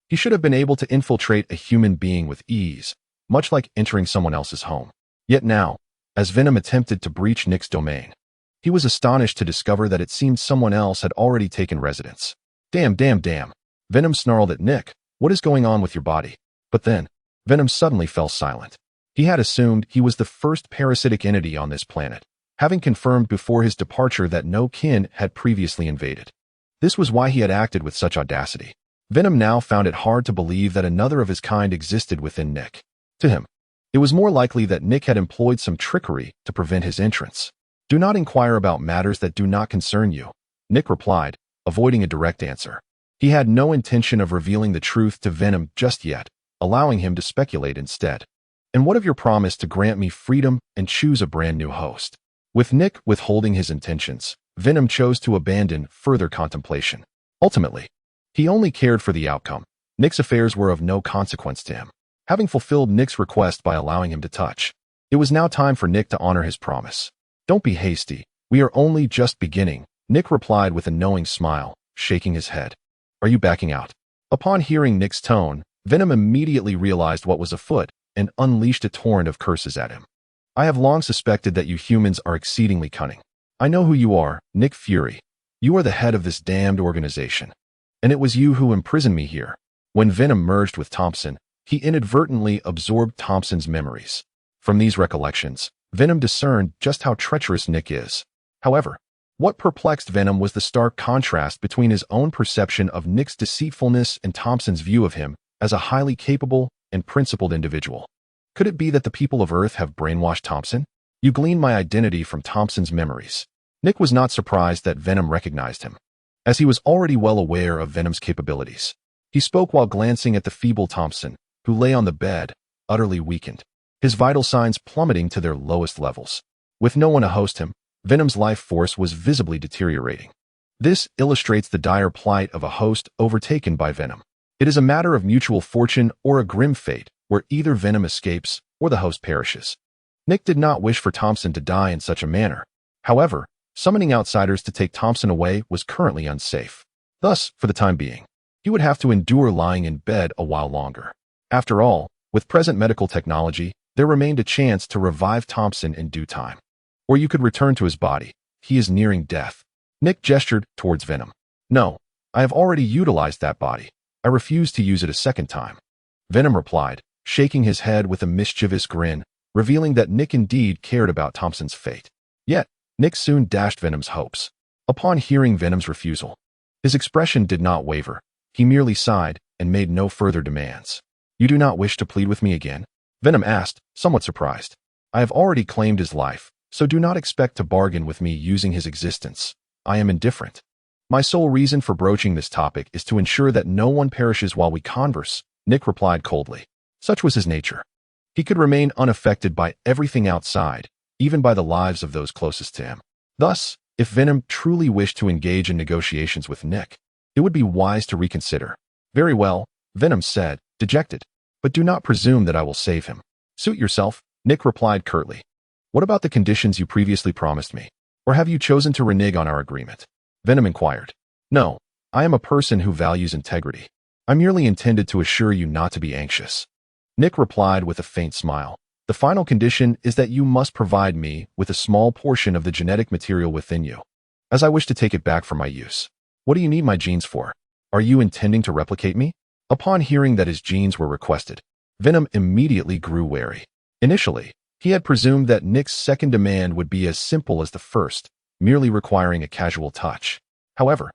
he should have been able to infiltrate a human being with ease, much like entering someone else's home. Yet now, as Venom attempted to breach Nick's domain, he was astonished to discover that it seemed someone else had already taken residence. Damn. Venom snarled at Nick, "What is going on with your body?" But then, Venom suddenly fell silent. He had assumed he was the first parasitic entity on this planet, having confirmed before his departure that no kin had previously invaded. This was why he had acted with such audacity. Venom now found it hard to believe that another of his kind existed within Nick. To him, it was more likely that Nick had employed some trickery to prevent his entrance. "Do not inquire about matters that do not concern you," Nick replied, avoiding a direct answer. He had no intention of revealing the truth to Venom just yet, allowing him to speculate instead. "And what of your promise to grant me freedom and choose a brand new host?" With Nick withholding his intentions, Venom chose to abandon further contemplation. Ultimately, he only cared for the outcome. Nick's affairs were of no consequence to him. Having fulfilled Nick's request by allowing him to touch, it was now time for Nick to honor his promise. "Don't be hasty. We are only just beginning," Nick replied with a knowing smile, shaking his head. "Are you backing out?" Upon hearing Nick's tone, Venom immediately realized what was afoot and unleashed a torrent of curses at him. "I have long suspected that you humans are exceedingly cunning. I know who you are, Nick Fury. You are the head of this damned organization. And it was you who imprisoned me here." When Venom merged with Thompson, he inadvertently absorbed Thompson's memories. From these recollections, Venom discerned just how treacherous Nick is. However, what perplexed Venom was the stark contrast between his own perception of Nick's deceitfulness and Thompson's view of him as a highly capable and principled individual. Could it be that the people of Earth have brainwashed Thompson? "You gleaned my identity from Thompson's memories." Nick was not surprised that Venom recognized him, as he was already well aware of Venom's capabilities. He spoke while glancing at the feeble Thompson, who lay on the bed, utterly weakened, his vital signs plummeting to their lowest levels. With no one to host him, Venom's life force was visibly deteriorating. This illustrates the dire plight of a host overtaken by Venom. It is a matter of mutual fortune or a grim fate, where either Venom escapes or the host perishes. Nick did not wish for Thompson to die in such a manner. However, summoning outsiders to take Thompson away was currently unsafe. Thus, for the time being, he would have to endure lying in bed a while longer. After all, with present medical technology, there remained a chance to revive Thompson in due time. Or you could return to his body. He is nearing death. Nick gestured towards Venom. No, I have already utilized that body. I refuse to use it a second time. Venom replied, shaking his head with a mischievous grin, revealing that Nick indeed cared about Thompson's fate. Yet, Nick soon dashed Venom's hopes. Upon hearing Venom's refusal, his expression did not waver. He merely sighed and made no further demands. You do not wish to plead with me again? Venom asked, somewhat surprised. I have already claimed his life, so do not expect to bargain with me using his existence. I am indifferent. My sole reason for broaching this topic is to ensure that no one perishes while we converse, Nick replied coldly. Such was his nature. He could remain unaffected by everything outside, even by the lives of those closest to him. Thus, if Venom truly wished to engage in negotiations with Nick, it would be wise to reconsider. Very well, Venom said, dejected. But do not presume that I will save him. Suit yourself, Nick replied curtly. What about the conditions you previously promised me? Or have you chosen to renege on our agreement? Venom inquired. No, I am a person who values integrity. I merely intended to assure you not to be anxious. Nick replied with a faint smile. The final condition is that you must provide me with a small portion of the genetic material within you, as I wish to take it back for my use. What do you need my genes for? Are you intending to replicate me? Upon hearing that his genes were requested, Venom immediately grew wary. Initially, he had presumed that Nick's second demand would be as simple as the first, merely requiring a casual touch. However,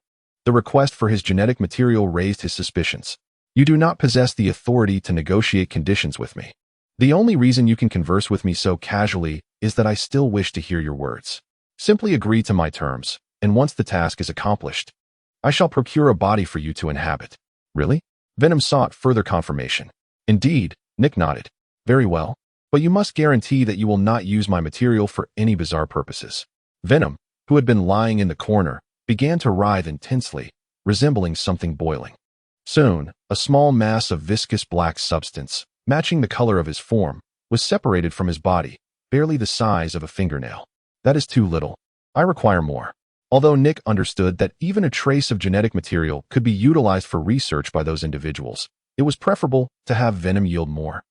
the request for his genetic material raised his suspicions. You do not possess the authority to negotiate conditions with me. The only reason you can converse with me so casually is that I still wish to hear your words. Simply agree to my terms, and once the task is accomplished, I shall procure a body for you to inhabit. Really? Venom sought further confirmation. Indeed, Nick nodded. Very well, but you must guarantee that you will not use my material for any bizarre purposes. Venom, who had been lying in the corner, began to writhe intensely, resembling something boiling. Soon, a small mass of viscous black substance, matching the color of his form, was separated from his body, barely the size of a fingernail. That is too little. I require more. Although Nick understood that even a trace of genetic material could be utilized for research by those individuals, it was preferable to have Venom yield more,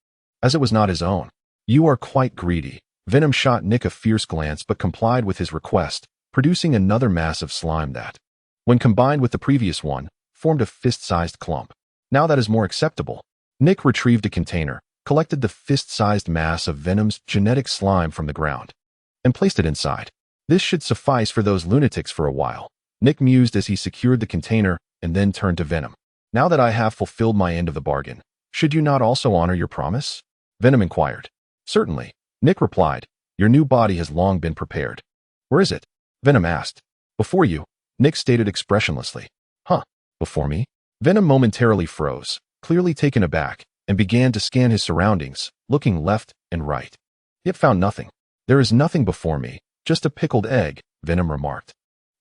as it was not his own. You are quite greedy. Venom shot Nick a fierce glance but complied with his request, producing another mass of slime that, when combined with the previous one, formed a fist-sized clump. Now that is more acceptable. Nick retrieved a container, collected the fist-sized mass of Venom's genetic slime from the ground, and placed it inside. This should suffice for those lunatics for a while. Nick mused as he secured the container and then turned to Venom. Now that I have fulfilled my end of the bargain, should you not also honor your promise? Venom inquired. Certainly, Nick replied. Your new body has long been prepared. Where is it? Venom asked. Before you, Nick stated expressionlessly. Huh, before me? Venom momentarily froze, clearly taken aback, and began to scan his surroundings, looking left and right. Yet found nothing. There is nothing before me. Just a pickled egg, Venom remarked.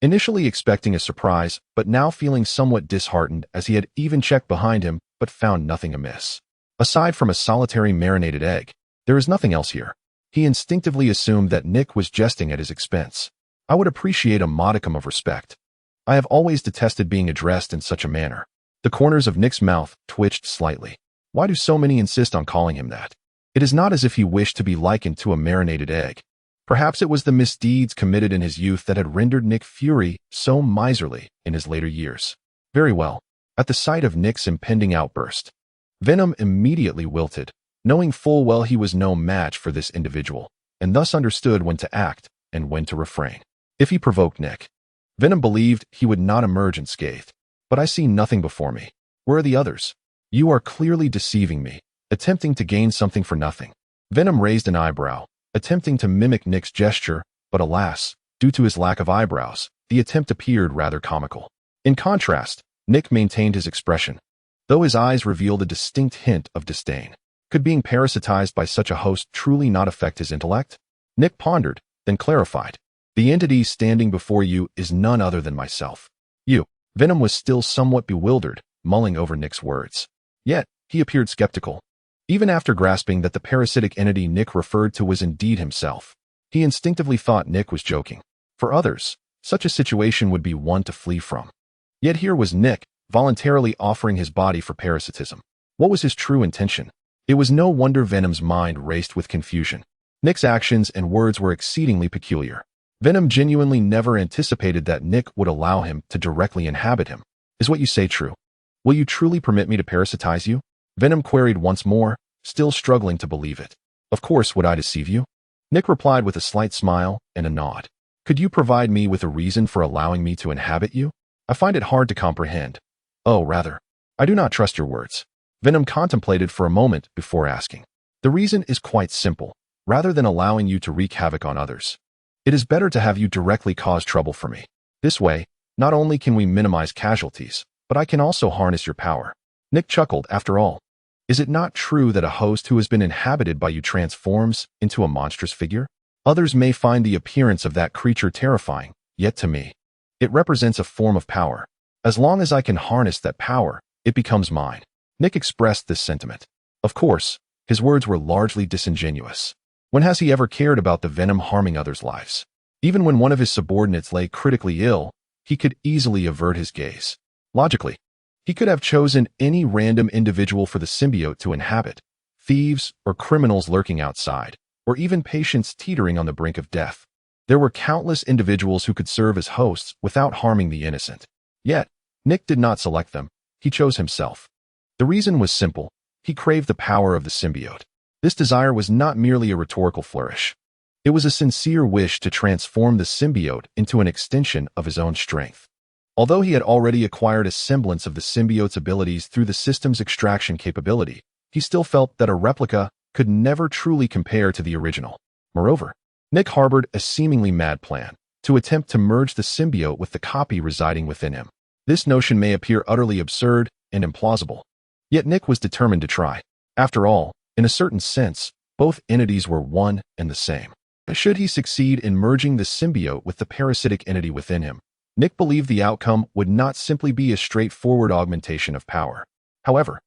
Initially expecting a surprise, but now feeling somewhat disheartened as he had even checked behind him but found nothing amiss. Aside from a solitary marinated egg, there is nothing else here. He instinctively assumed that Nick was jesting at his expense. I would appreciate a modicum of respect. I have always detested being addressed in such a manner. The corners of Nick's mouth twitched slightly. Why do so many insist on calling him that? It is not as if he wished to be likened to a marinated egg. Perhaps it was the misdeeds committed in his youth that had rendered Nick Fury so miserly in his later years. Very well. At the sight of Nick's impending outburst, Venom immediately wilted, knowing full well he was no match for this individual, and thus understood when to act and when to refrain. If he provoked Nick, Venom believed he would not emerge unscathed. But I see nothing before me. Where are the others? You are clearly deceiving me, attempting to gain something for nothing. Venom raised an eyebrow, attempting to mimic Nick's gesture, but alas, due to his lack of eyebrows, the attempt appeared rather comical. In contrast, Nick maintained his expression, though his eyes revealed a distinct hint of disdain. Could being parasitized by such a host truly not affect his intellect? Nick pondered, then clarified. The entity standing before you is none other than myself. You. Venom was still somewhat bewildered, mulling over Nick's words. Yet, he appeared skeptical. Even after grasping that the parasitic entity Nick referred to was indeed himself, he instinctively thought Nick was joking. For others, such a situation would be one to flee from. Yet here was Nick, voluntarily offering his body for parasitism. What was his true intention? It was no wonder Venom's mind raced with confusion. Nick's actions and words were exceedingly peculiar. Venom genuinely never anticipated that Nick would allow him to directly inhabit him. Is what you say true? Will you truly permit me to parasitize you? Venom queried once more, still struggling to believe it. Of course would I deceive you? Nick replied with a slight smile and a nod. Could you provide me with a reason for allowing me to inhabit you? I find it hard to comprehend. Oh, rather, I do not trust your words. Venom contemplated for a moment before asking. The reason is quite simple. Rather than allowing you to wreak havoc on others, it is better to have you directly cause trouble for me. This way, not only can we minimize casualties, but I can also harness your power. Nick chuckled. After all, is it not true that a host who has been inhabited by you transforms into a monstrous figure? Others may find the appearance of that creature terrifying, yet to me, it represents a form of power. As long as I can harness that power, it becomes mine. Nick expressed this sentiment. Of course, his words were largely disingenuous. When has he ever cared about the Venom harming others' lives? Even when one of his subordinates lay critically ill, he could easily avert his gaze. Logically, he could have chosen any random individual for the symbiote to inhabit, thieves or criminals lurking outside, or even patients teetering on the brink of death. There were countless individuals who could serve as hosts without harming the innocent. Yet, Nick did not select them. He chose himself. The reason was simple. He craved the power of the symbiote. This desire was not merely a rhetorical flourish. It was a sincere wish to transform the symbiote into an extension of his own strength. Although he had already acquired a semblance of the symbiote's abilities through the system's extraction capability, he still felt that a replica could never truly compare to the original. Moreover, Nick harbored a seemingly mad plan to attempt to merge the symbiote with the copy residing within him. This notion may appear utterly absurd and implausible, yet Nick was determined to try. After all, in a certain sense, both entities were one and the same. Should he succeed in merging the symbiote with the parasitic entity within him, Nick believed the outcome would not simply be a straightforward augmentation of power. However,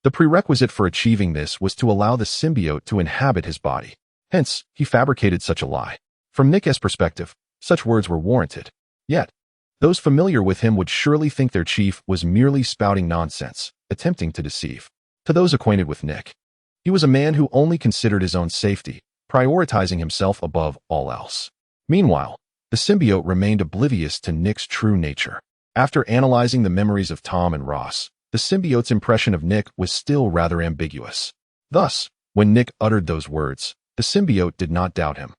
the prerequisite for achieving this was to allow the symbiote to inhabit his body. Hence, he fabricated such a lie. From Nick's perspective, such words were warranted. Yet, those familiar with him would surely think their chief was merely spouting nonsense, attempting to deceive. To those acquainted with Nick, he was a man who only considered his own safety, prioritizing himself above all else. Meanwhile, the symbiote remained oblivious to Nick's true nature. After analyzing the memories of Tom and Ross, the symbiote's impression of Nick was still rather ambiguous. Thus, when Nick uttered those words, the symbiote did not doubt him.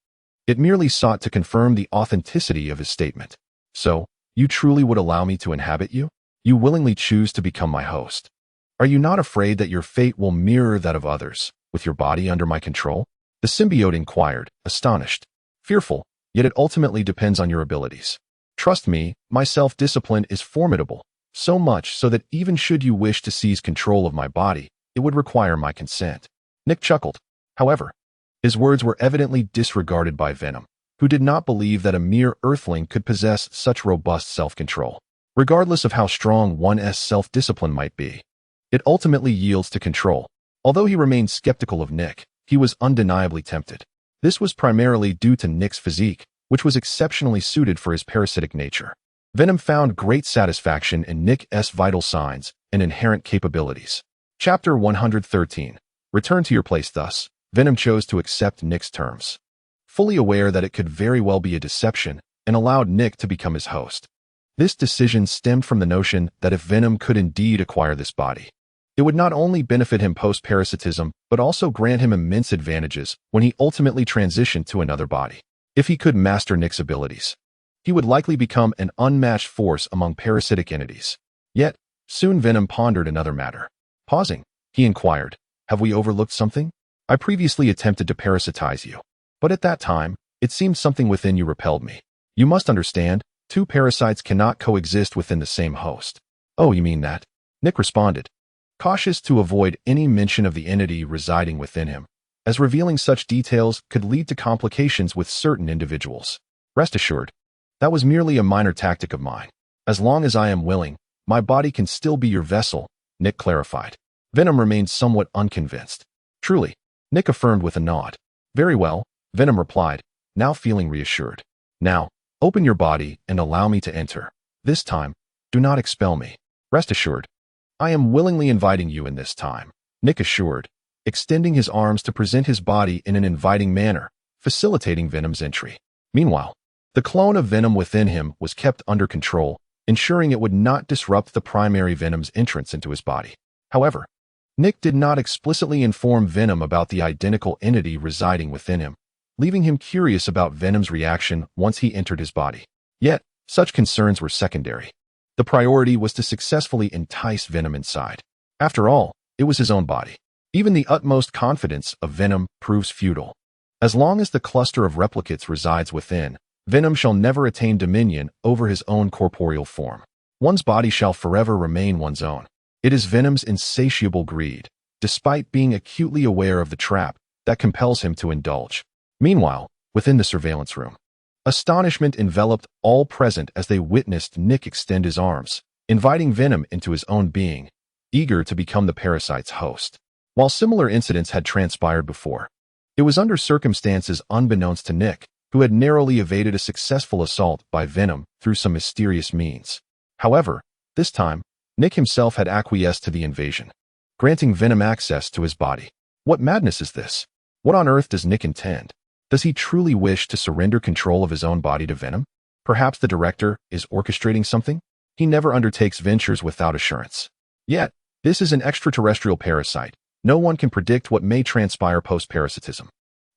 It merely sought to confirm the authenticity of his statement. So, you truly would allow me to inhabit you? You willingly choose to become my host. Are you not afraid that your fate will mirror that of others, with your body under my control? The symbiote inquired, astonished. Fearful, yet it ultimately depends on your abilities. Trust me, my self-discipline is formidable, so much so that even should you wish to seize control of my body, it would require my consent. Nick chuckled. However, his words were evidently disregarded by Venom, who did not believe that a mere earthling could possess such robust self-control. Regardless of how strong one's self-discipline might be, it ultimately yields to control. Although he remained skeptical of Nick, he was undeniably tempted. This was primarily due to Nick's physique, which was exceptionally suited for his parasitic nature. Venom found great satisfaction in Nick's vital signs and inherent capabilities. Chapter 113. Return to your place. Thus, Venom chose to accept Nick's terms, fully aware that it could very well be a deception, and allowed Nick to become his host. This decision stemmed from the notion that if Venom could indeed acquire this body, it would not only benefit him post-parasitism, but also grant him immense advantages when he ultimately transitioned to another body. If he could master Nick's abilities, he would likely become an unmatched force among parasitic entities. Yet, soon Venom pondered another matter. Pausing, he inquired, have we overlooked something? I previously attempted to parasitize you, but at that time, it seemed something within you repelled me. You must understand, two parasites cannot coexist within the same host. Oh, you mean that? Nick responded, cautious to avoid any mention of the entity residing within him, as revealing such details could lead to complications with certain individuals. Rest assured, that was merely a minor tactic of mine. As long as I am willing, my body can still be your vessel, Nick clarified. Venom remained somewhat unconvinced. Truly, Nick affirmed with a nod. Very well, Venom replied, now feeling reassured. Now, open your body and allow me to enter. This time, do not expel me. Rest assured, I am willingly inviting you in this time, Nick assured, extending his arms to present his body in an inviting manner, facilitating Venom's entry. Meanwhile, the clone of Venom within him was kept under control, ensuring it would not disrupt the primary Venom's entrance into his body. However, Nick did not explicitly inform Venom about the identical entity residing within him, leaving him curious about Venom's reaction once he entered his body. Yet, such concerns were secondary. The priority was to successfully entice Venom inside. After all, it was his own body. Even the utmost confidence of Venom proves futile. As long as the cluster of replicates resides within, Venom shall never attain dominion over his own corporeal form. One's body shall forever remain one's own. It is Venom's insatiable greed, despite being acutely aware of the trap, that compels him to indulge. Meanwhile, within the surveillance room, astonishment enveloped all present as they witnessed Nick extend his arms, inviting Venom into his own being, eager to become the parasite's host. While similar incidents had transpired before, it was under circumstances unbeknownst to Nick, who had narrowly evaded a successful assault by Venom through some mysterious means. However, this time, Nick himself had acquiesced to the invasion, granting Venom access to his body. What madness is this? What on earth does Nick intend? Does he truly wish to surrender control of his own body to Venom? Perhaps the director is orchestrating something? He never undertakes ventures without assurance. Yet, this is an extraterrestrial parasite. No one can predict what may transpire post-parasitism.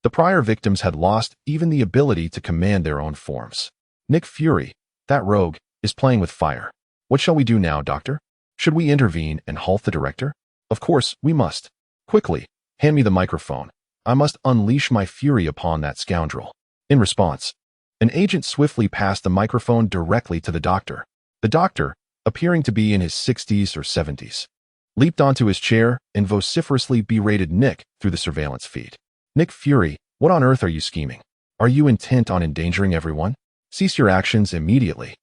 The prior victims had lost even the ability to command their own forms. Nick Fury, that rogue, is playing with fire. What shall we do now, Doctor? Should we intervene and halt the director? Of course, we must. Quickly, hand me the microphone. I must unleash my fury upon that scoundrel. In response, an agent swiftly passed the microphone directly to the doctor. The doctor, appearing to be in his 60s or 70s, leaped onto his chair and vociferously berated Nick through the surveillance feed. Nick Fury, what on earth are you scheming? Are you intent on endangering everyone? Cease your actions immediately.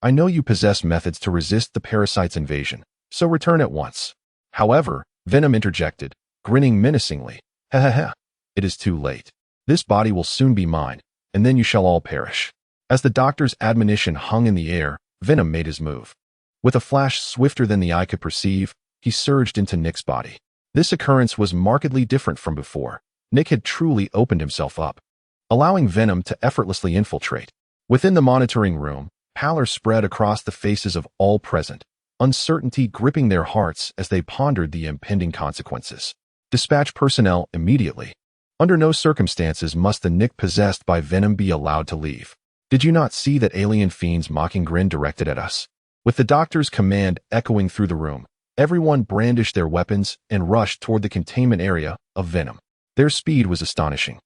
I know you possess methods to resist the parasite's invasion, so return at once. However, Venom interjected, grinning menacingly. Ha ha ha. It is too late. This body will soon be mine, and then you shall all perish. As the doctor's admonition hung in the air, Venom made his move. With a flash swifter than the eye could perceive, he surged into Nick's body. This occurrence was markedly different from before. Nick had truly opened himself up, allowing Venom to effortlessly infiltrate. Within the monitoring room, pallor spread across the faces of all present, uncertainty gripping their hearts as they pondered the impending consequences. Dispatch personnel immediately. Under no circumstances must the Nick possessed by Venom be allowed to leave. Did you not see that alien fiend's mocking grin directed at us? With the doctor's command echoing through the room, everyone brandished their weapons and rushed toward the containment area of Venom. Their speed was astonishing.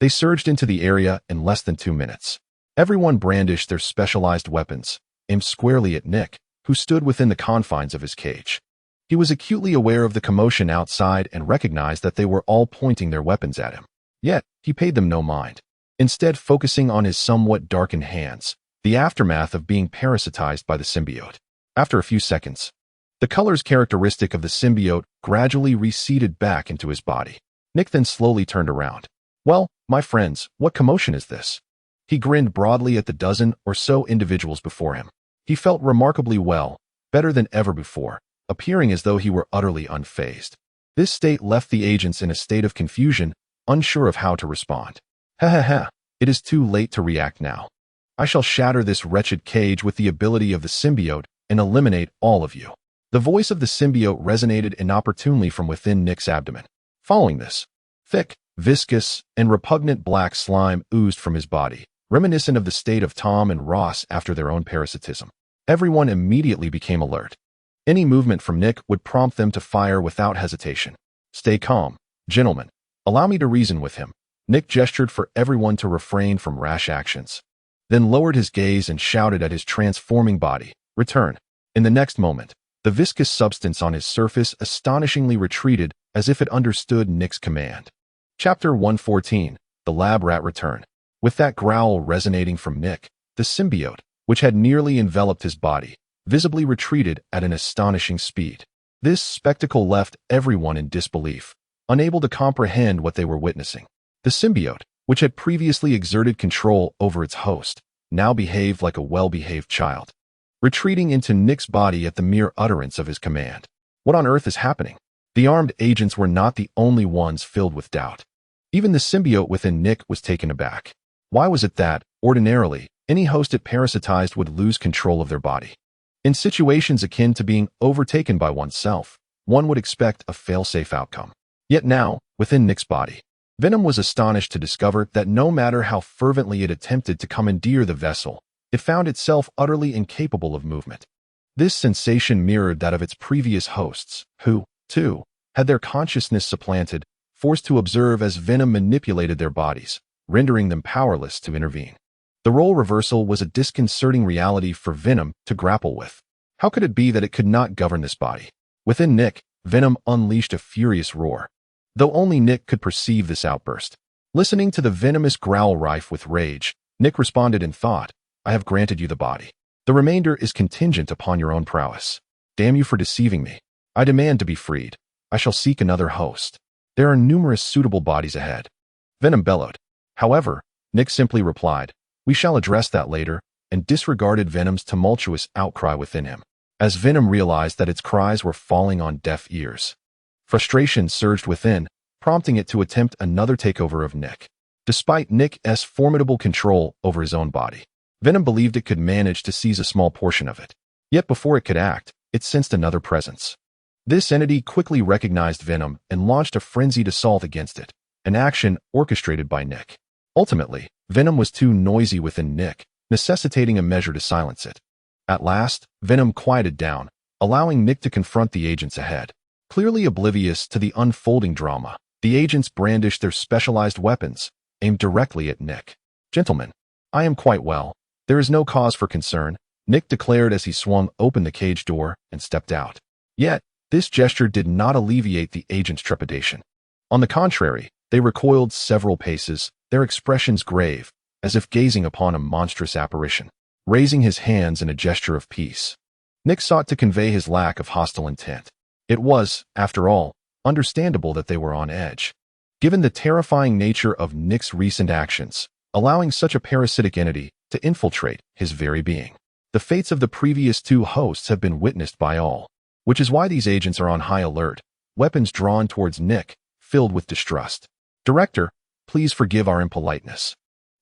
They surged into the area in less than 2 minutes. Everyone brandished their specialized weapons, aimed squarely at Nick, who stood within the confines of his cage. He was acutely aware of the commotion outside and recognized that they were all pointing their weapons at him. Yet, he paid them no mind, instead focusing on his somewhat darkened hands, the aftermath of being parasitized by the symbiote. After a few seconds, the colors characteristic of the symbiote gradually receded back into his body. Nick then slowly turned around. Well, my friends, what commotion is this? He grinned broadly at the dozen or so individuals before him. He felt remarkably well, better than ever before, appearing as though he were utterly unfazed. This state left the agents in a state of confusion, unsure of how to respond. Ha ha ha, it is too late to react now. I shall shatter this wretched cage with the ability of the symbiote and eliminate all of you. The voice of the symbiote resonated inopportunely from within Nick's abdomen. Following this, thick, viscous, and repugnant black slime oozed from his body, reminiscent of the state of Tom and Ross after their own parasitism. Everyone immediately became alert. Any movement from Nick would prompt them to fire without hesitation. Stay calm, gentlemen. Allow me to reason with him. Nick gestured for everyone to refrain from rash actions, then lowered his gaze and shouted at his transforming body, return. In the next moment, the viscous substance on his surface astonishingly retreated as if it understood Nick's command. Chapter 114, The Lab Rat Return. With that growl resonating from Nick, the symbiote, which had nearly enveloped his body, visibly retreated at an astonishing speed. This spectacle left everyone in disbelief. unable to comprehend what they were witnessing. The symbiote, which had previously exerted control over its host, now behaved like a well-behaved child, retreating into Nick's body at the mere utterance of his command. What on earth is happening? The armed agents were not the only ones filled with doubt. Even the symbiote within Nick was taken aback. Why was it that, ordinarily, any host it parasitized would lose control of their body? In situations akin to being overtaken by oneself, one would expect a fail-safe outcome. Yet now, within Nick's body, Venom was astonished to discover that no matter how fervently it attempted to commandeer the vessel, it found itself utterly incapable of movement. This sensation mirrored that of its previous hosts, who, too, had their consciousness supplanted, forced to observe as Venom manipulated their bodies, rendering them powerless to intervene. The role reversal was a disconcerting reality for Venom to grapple with. How could it be that it could not govern this body? Within Nick, Venom unleashed a furious roar. Though only Nick could perceive this outburst. Listening to the venomous growl rife with rage, Nick responded in thought, "I have granted you the body. The remainder is contingent upon your own prowess. Damn you for deceiving me. I demand to be freed. I shall seek another host. There are numerous suitable bodies ahead." Venom bellowed. However, Nick simply replied, "We shall address that later," and disregarded Venom's tumultuous outcry within him, as Venom realized that its cries were falling on deaf ears. Frustration surged within, prompting it to attempt another takeover of Nick. Despite Nick's formidable control over his own body, Venom believed it could manage to seize a small portion of it. Yet before it could act, it sensed another presence. This entity quickly recognized Venom and launched a frenzied assault against it, an action orchestrated by Nick. Ultimately, Venom was too noisy within Nick, necessitating a measure to silence it. At last, Venom quieted down, allowing Nick to confront the agents ahead. Clearly oblivious to the unfolding drama, the agents brandished their specialized weapons, aimed directly at Nick. "Gentlemen, I am quite well. There is no cause for concern," Nick declared as he swung open the cage door and stepped out. Yet, this gesture did not alleviate the agents' trepidation. On the contrary, they recoiled several paces, their expressions grave, as if gazing upon a monstrous apparition. Raising his hands in a gesture of peace, Nick sought to convey his lack of hostile intent. It was, after all, understandable that they were on edge. Given the terrifying nature of Nick's recent actions, allowing such a parasitic entity to infiltrate his very being. The fates of the previous two hosts have been witnessed by all, which is why these agents are on high alert, weapons drawn towards Nick, filled with distrust. "Director, please forgive our impoliteness.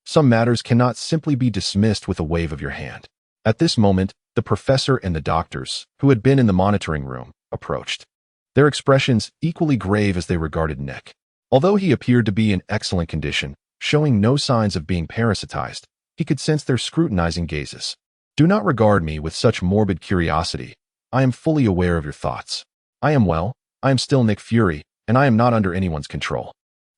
Some matters cannot simply be dismissed with a wave of your hand." At this moment, the professor and the doctors, who had been in the monitoring room, approached. Their expressions equally grave as they regarded Nick. Although he appeared to be in excellent condition, showing no signs of being parasitized, he could sense their scrutinizing gazes. "Do not regard me with such morbid curiosity. I am fully aware of your thoughts. I am well, I am still Nick Fury, and I am not under anyone's control.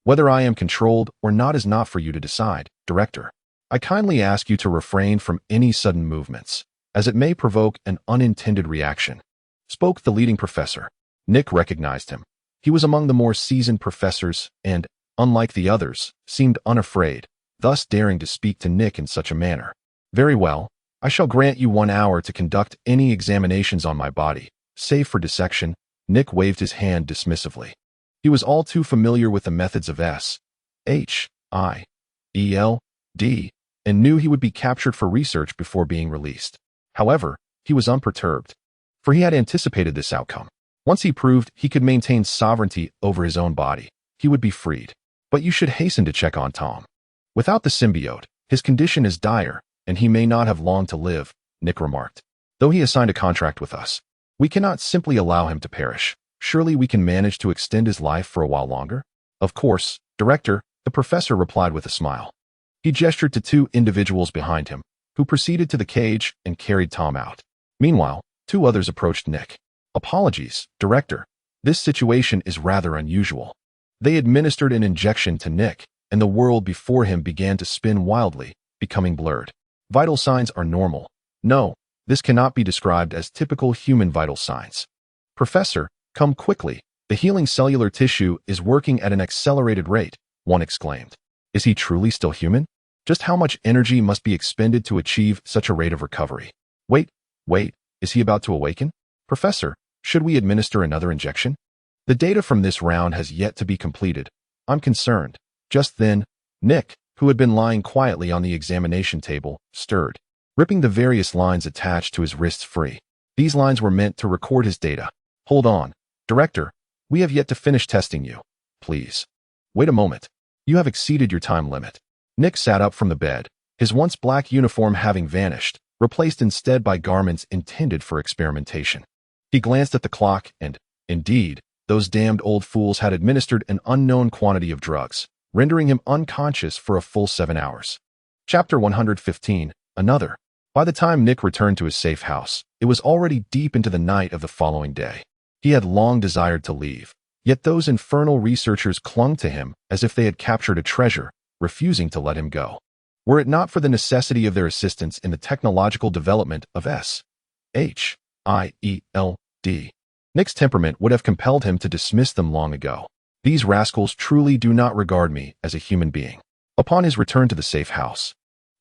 Whether I am controlled or not is not for you to decide, Director. I kindly ask you to refrain from any sudden movements, as it may provoke an unintended reaction," spoke the leading professor. Nick recognized him. He was among the more seasoned professors and, unlike the others, seemed unafraid, thus daring to speak to Nick in such a manner. "Very well. I shall grant you 1 hour to conduct any examinations on my body, save for dissection." Nick waved his hand dismissively. He was all too familiar with the methods of S.H.I.E.L.D. and knew he would be captured for research before being released. However, he was unperturbed, for he had anticipated this outcome. Once he proved he could maintain sovereignty over his own body, he would be freed. "But you should hasten to check on Tom. Without the symbiote, his condition is dire, and he may not have long to live," Nick remarked. "Though he has signed a contract with us, we cannot simply allow him to perish. Surely we can manage to extend his life for a while longer?" "Of course, Director," the professor replied with a smile. He gestured to 2 individuals behind him, who proceeded to the cage and carried Tom out. Meanwhile, 2 others approached Nick. "Apologies, Director. This situation is rather unusual." They administered an injection to Nick, and the world before him began to spin wildly, becoming blurred. "Vital signs are normal. No, this cannot be described as typical human vital signs. Professor, come quickly. The healing cellular tissue is working at an accelerated rate," one exclaimed. "Is he truly still human? Just how much energy must be expended to achieve such a rate of recovery? Wait, is he about to awaken? Professor, should we administer another injection?" The data from this round has yet to be completed. I'm concerned. Just then, Nick, who had been lying quietly on the examination table, stirred, ripping the various lines attached to his wrists free. These lines were meant to record his data. Hold on. Director, we have yet to finish testing you. Please. Wait a moment. You have exceeded your time limit. Nick sat up from the bed, his once black uniform having vanished, replaced instead by garments intended for experimentation. He glanced at the clock and, indeed, those damned old fools had administered an unknown quantity of drugs, rendering him unconscious for a full 7 hours. Chapter 115, Another. By the time Nick returned to his safe house, it was already deep into the night of the following day. He had long desired to leave, yet those infernal researchers clung to him as if they had captured a treasure, refusing to let him go. Were it not for the necessity of their assistance in the technological development of S.H.I.E.L.D., Nick's temperament would have compelled him to dismiss them long ago. These rascals truly do not regard me as a human being. Upon his return to the safe house,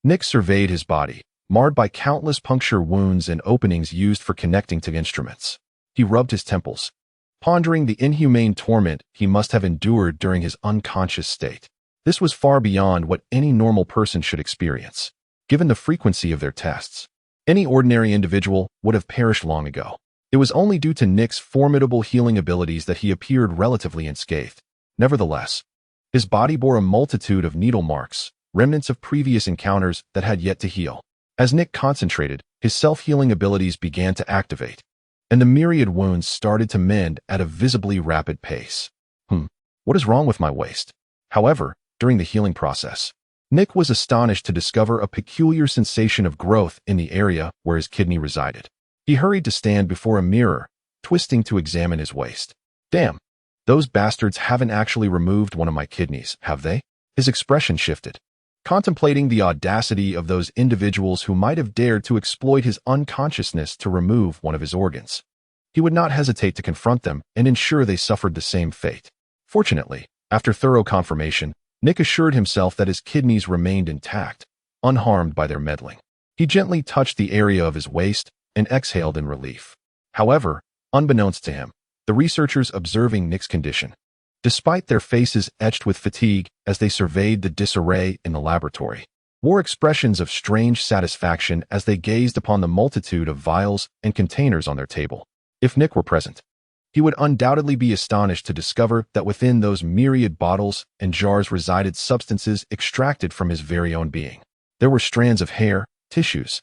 Nick surveyed his body, marred by countless puncture wounds and openings used for connecting to instruments. He rubbed his temples, pondering the inhumane torment he must have endured during his unconscious state. This was far beyond what any normal person should experience. Given the frequency of their tests, any ordinary individual would have perished long ago. It was only due to Nick's formidable healing abilities that he appeared relatively unscathed. Nevertheless, his body bore a multitude of needle marks, remnants of previous encounters that had yet to heal. As Nick concentrated, his self-healing abilities began to activate, and the myriad wounds started to mend at a visibly rapid pace. What is wrong with my waist? However, during the healing process, Nick was astonished to discover a peculiar sensation of growth in the area where his kidney resided. He hurried to stand before a mirror, twisting to examine his waist. Damn, those bastards haven't actually removed one of my kidneys, have they? His expression shifted, contemplating the audacity of those individuals who might have dared to exploit his unconsciousness to remove one of his organs. He would not hesitate to confront them and ensure they suffered the same fate. Fortunately, after thorough confirmation, Nick assured himself that his kidneys remained intact, unharmed by their meddling. He gently touched the area of his waist and exhaled in relief. However, unbeknownst to him, the researchers observing Nick's condition, despite their faces etched with fatigue as they surveyed the disarray in the laboratory, wore expressions of strange satisfaction as they gazed upon the multitude of vials and containers on their table. If Nick were present, he would undoubtedly be astonished to discover that within those myriad bottles and jars resided substances extracted from his very own being. There were strands of hair, tissues,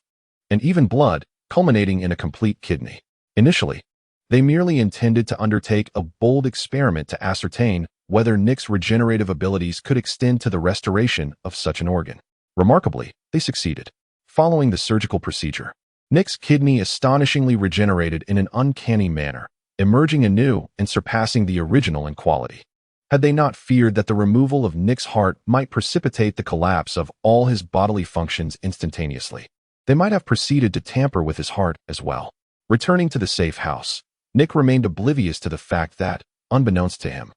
and even blood, culminating in a complete kidney. Initially, they merely intended to undertake a bold experiment to ascertain whether Nick's regenerative abilities could extend to the restoration of such an organ. Remarkably, they succeeded. Following the surgical procedure, Nick's kidney astonishingly regenerated in an uncanny manner, emerging anew and surpassing the original in quality. Had they not feared that the removal of Nick's heart might precipitate the collapse of all his bodily functions instantaneously, they might have proceeded to tamper with his heart as well. Returning to the safe house, Nick remained oblivious to the fact that, unbeknownst to him,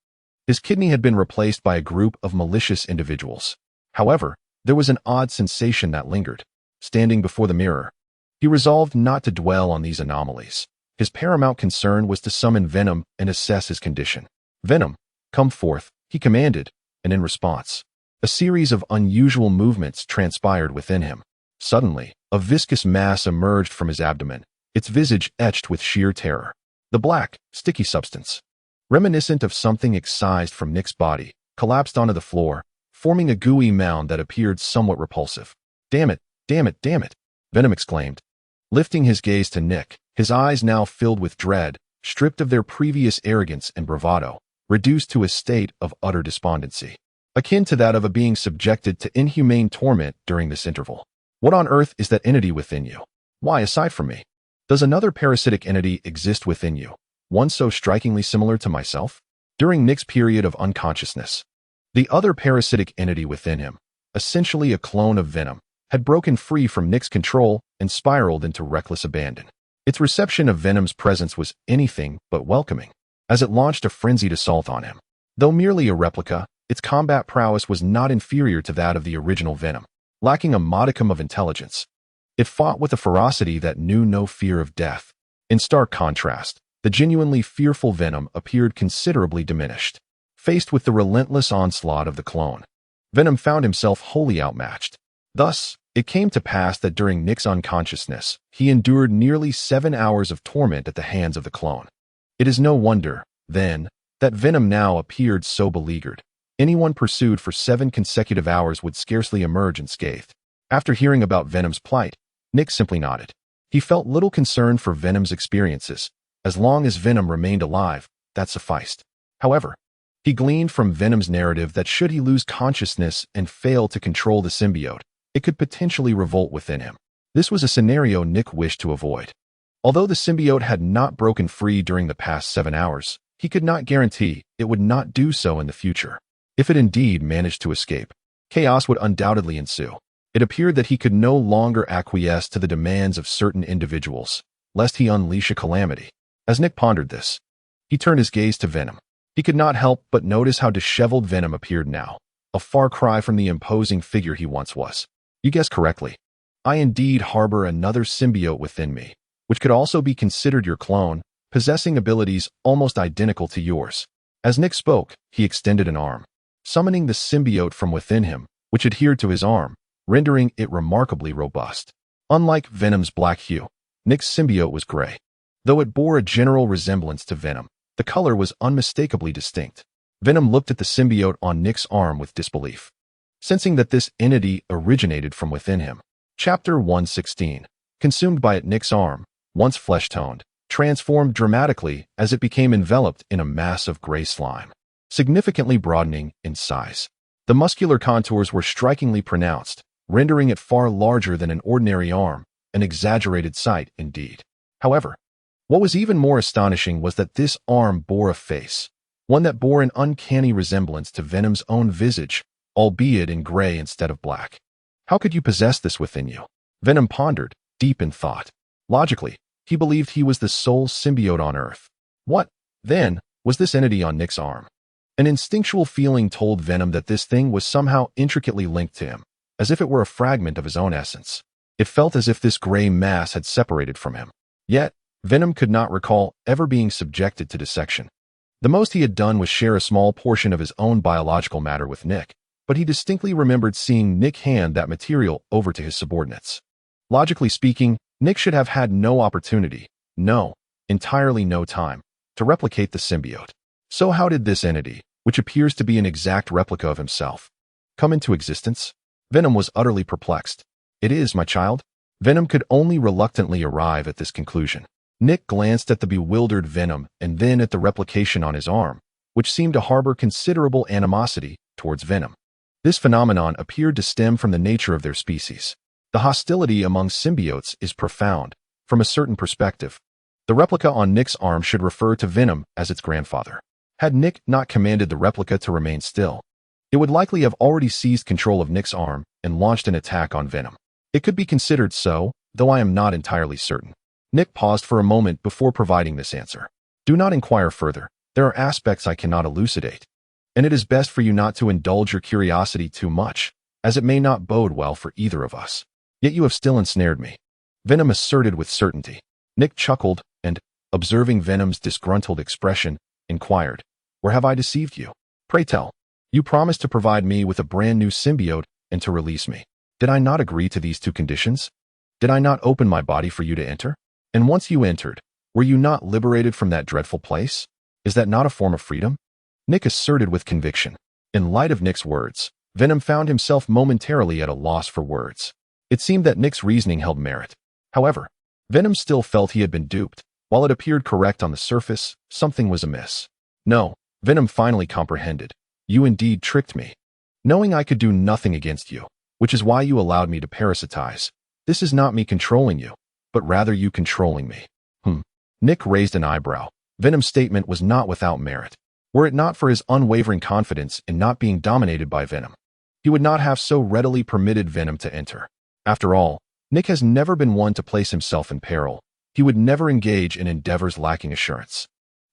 his kidney had been replaced by a group of malicious individuals. However, there was an odd sensation that lingered. Standing before the mirror, he resolved not to dwell on these anomalies. His paramount concern was to summon Venom and assess his condition. Venom, come forth, he commanded, and in response, a series of unusual movements transpired within him. Suddenly, a viscous mass emerged from his abdomen, its visage etched with sheer terror. The black, sticky substance, reminiscent of something excised from Nick's body, collapsed onto the floor, forming a gooey mound that appeared somewhat repulsive. Damn it, damn it, damn it, Venom exclaimed, lifting his gaze to Nick, his eyes now filled with dread, stripped of their previous arrogance and bravado, reduced to a state of utter despondency, akin to that of a being subjected to inhumane torment during this interval. What on earth is that entity within you? Why, aside from me, does another parasitic entity exist within you, one so strikingly similar to myself? During Nick's period of unconsciousness, the other parasitic entity within him, essentially a clone of Venom, had broken free from Nick's control and spiraled into reckless abandon. Its reception of Venom's presence was anything but welcoming, as it launched a frenzied assault on him. Though merely a replica, its combat prowess was not inferior to that of the original Venom. Lacking a modicum of intelligence, it fought with a ferocity that knew no fear of death. In stark contrast, the genuinely fearful Venom appeared considerably diminished. Faced with the relentless onslaught of the clone, Venom found himself wholly outmatched. Thus, it came to pass that during Nick's unconsciousness, he endured nearly 7 hours of torment at the hands of the clone. It is no wonder, then, that Venom now appeared so beleaguered. Anyone pursued for 7 consecutive hours would scarcely emerge unscathed. After hearing about Venom's plight, Nick simply nodded. He felt little concern for Venom's experiences. As long as Venom remained alive, that sufficed. However, he gleaned from Venom's narrative that should he lose consciousness and fail to control the symbiote, it could potentially revolt within him. This was a scenario Nick wished to avoid. Although the symbiote had not broken free during the past 7 hours, he could not guarantee it would not do so in the future. If it indeed managed to escape, chaos would undoubtedly ensue. It appeared that he could no longer acquiesce to the demands of certain individuals, lest he unleash a calamity. As Nick pondered this, he turned his gaze to Venom. He could not help but notice how disheveled Venom appeared now, a far cry from the imposing figure he once was. You guessed correctly. I indeed harbor another symbiote within me, which could also be considered your clone, possessing abilities almost identical to yours. As Nick spoke, he extended an arm, summoning the symbiote from within him, which adhered to his arm, rendering it remarkably robust. Unlike Venom's black hue, Nick's symbiote was gray. Though it bore a general resemblance to Venom, the color was unmistakably distinct. Venom looked at the symbiote on Nick's arm with disbelief, sensing that this entity originated from within him. Chapter 116. Consumed by it, Nick's arm, once flesh-toned, transformed dramatically as it became enveloped in a mass of gray slime, significantly broadening in size. The muscular contours were strikingly pronounced, rendering it far larger than an ordinary arm, an exaggerated sight indeed. However, what was even more astonishing was that this arm bore a face, one that bore an uncanny resemblance to Venom's own visage, albeit in gray instead of black. How could you possess this within you? Venom pondered, deep in thought. Logically, he believed he was the sole symbiote on Earth. What, then, was this entity on Nick's arm? An instinctual feeling told Venom that this thing was somehow intricately linked to him, as if it were a fragment of his own essence. It felt as if this gray mass had separated from him. Yet, Venom could not recall ever being subjected to dissection. The most he had done was share a small portion of his own biological matter with Nick, but he distinctly remembered seeing Nick hand that material over to his subordinates. Logically speaking, Nick should have had no opportunity, entirely no time, to replicate the symbiote. So how did this entity, which appears to be an exact replica of himself, come into existence? Venom was utterly perplexed. It is, my child. Venom could only reluctantly arrive at this conclusion. Nick glanced at the bewildered Venom and then at the replication on his arm, which seemed to harbor considerable animosity towards Venom. This phenomenon appeared to stem from the nature of their species. The hostility among symbiotes is profound. From a certain perspective, the replica on Nick's arm should refer to Venom as its grandfather. Had Nick not commanded the replica to remain still, it would likely have already seized control of Nick's arm and launched an attack on Venom. It could be considered so, though I am not entirely certain. Nick paused for a moment before providing this answer. Do not inquire further. There are aspects I cannot elucidate, and it is best for you not to indulge your curiosity too much, as it may not bode well for either of us. Yet you have still ensnared me, Venom asserted with certainty. Nick chuckled and, observing Venom's disgruntled expression, inquired, Where have I deceived you? Pray tell. You promised to provide me with a brand new symbiote and to release me. Did I not agree to these 2 conditions? Did I not open my body for you to enter? And once you entered, were you not liberated from that dreadful place? Is that not a form of freedom? Nick asserted with conviction. In light of Nick's words, Venom found himself momentarily at a loss for words. It seemed that Nick's reasoning held merit. However, Venom still felt he had been duped. While it appeared correct on the surface, something was amiss. No, Venom finally comprehended. You indeed tricked me, knowing I could do nothing against you, which is why you allowed me to parasitize. This is not me controlling you, but rather you controlling me. Nick raised an eyebrow. Venom's statement was not without merit. Were it not for his unwavering confidence in not being dominated by Venom, he would not have so readily permitted Venom to enter. After all, Nick has never been one to place himself in peril. He would never engage in endeavors lacking assurance.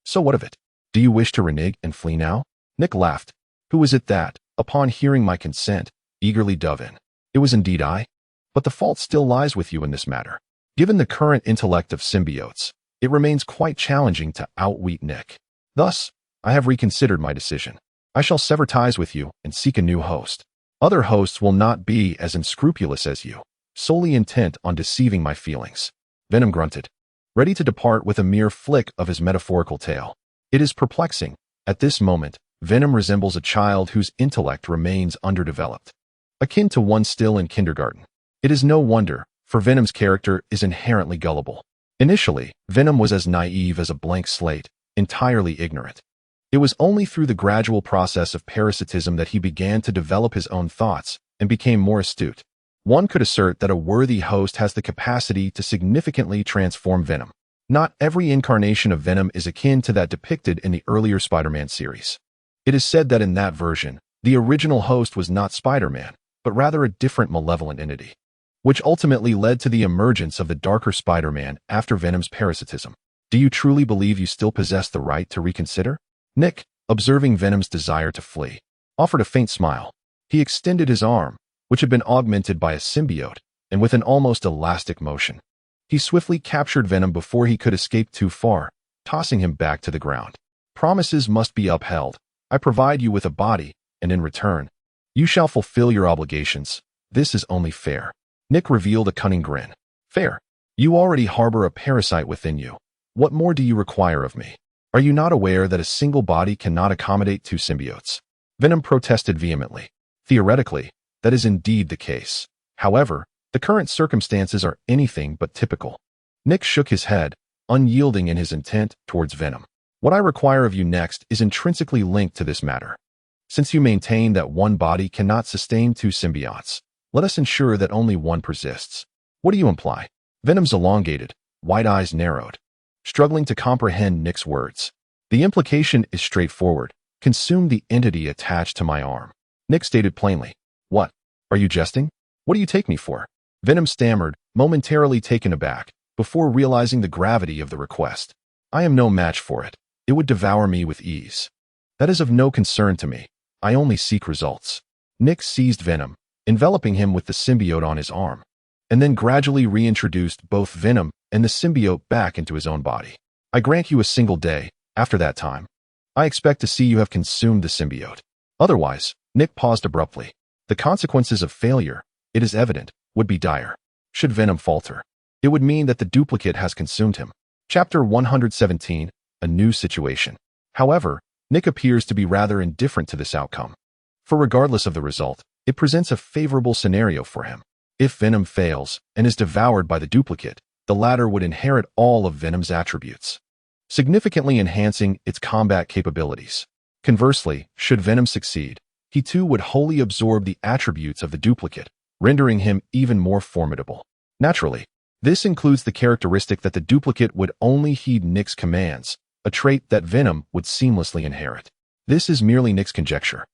So what of it? Do you wish to renege and flee now? Nick laughed. Who is it that, upon hearing my consent, eagerly dove in? It was indeed I. But the fault still lies with you in this matter. Given the current intellect of symbiotes, it remains quite challenging to outwit Nick. Thus, I have reconsidered my decision. I shall sever ties with you and seek a new host. Other hosts will not be as unscrupulous as you, solely intent on deceiving my feelings." Venom grunted, ready to depart with a mere flick of his metaphorical tail. It is perplexing. At this moment, Venom resembles a child whose intellect remains underdeveloped, akin to one still in kindergarten. It is no wonder, for Venom's character is inherently gullible. Initially, Venom was as naive as a blank slate, entirely ignorant. It was only through the gradual process of parasitism that he began to develop his own thoughts and became more astute. One could assert that a worthy host has the capacity to significantly transform Venom. Not every incarnation of Venom is akin to that depicted in the earlier Spider-Man series. It is said that in that version, the original host was not Spider-Man, but rather a different malevolent entity, which ultimately led to the emergence of the darker Spider-Man after Venom's parasitism. Do you truly believe you still possess the right to reconsider? Nick, observing Venom's desire to flee, offered a faint smile. He extended his arm, which had been augmented by a symbiote, and with an almost elastic motion, he swiftly captured Venom before he could escape too far, tossing him back to the ground. "Promises must be upheld. I provide you with a body, and in return, you shall fulfill your obligations. This is only fair." Nick revealed a cunning grin. "Fair? You already harbor a parasite within you. What more do you require of me? Are you not aware that a single body cannot accommodate two symbiotes?" Venom protested vehemently. "Theoretically, that is indeed the case. However, the current circumstances are anything but typical." Nick shook his head, unyielding in his intent towards Venom. "What I require of you next is intrinsically linked to this matter. Since you maintain that one body cannot sustain two symbiotes, let us ensure that only one persists." "What do you imply?" Venom's elongated, wide eyes narrowed, struggling to comprehend Nick's words. "The implication is straightforward. Consume the entity attached to my arm." Nick stated plainly. "What? Are you jesting? What do you take me for?" Venom stammered, momentarily taken aback, before realizing the gravity of the request. "I am no match for it. It would devour me with ease. That is of no concern to me. I only seek results." Nick seized Venom, enveloping him with the symbiote on his arm, and then gradually reintroduced both Venom and the symbiote back into his own body. "I grant you a single day. After that time, I expect to see you have consumed the symbiote. Otherwise," Nick paused abruptly. "The consequences of failure, it is evident, would be dire. Should Venom falter, it would mean that the duplicate has consumed him." Chapter 117, A New Situation. However, Nick appears to be rather indifferent to this outcome. For regardless of the result, it presents a favorable scenario for him. If Venom fails and is devoured by the duplicate, the latter would inherit all of Venom's attributes, significantly enhancing its combat capabilities. Conversely, should Venom succeed, he too would wholly absorb the attributes of the duplicate, rendering him even more formidable. Naturally, this includes the characteristic that the duplicate would only heed Nick's commands, a trait that Venom would seamlessly inherit. This is merely Nick's conjecture,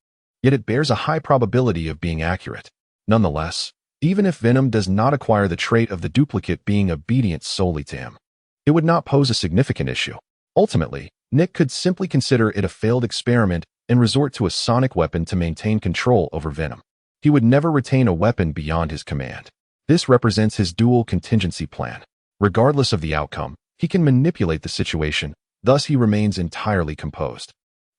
yet it bears a high probability of being accurate. Nonetheless, even if Venom does not acquire the trait of the duplicate being obedient solely to him, it would not pose a significant issue. Ultimately, Nick could simply consider it a failed experiment and resort to a sonic weapon to maintain control over Venom. He would never retain a weapon beyond his command. This represents his dual contingency plan. Regardless of the outcome, he can manipulate the situation, thus he remains entirely composed.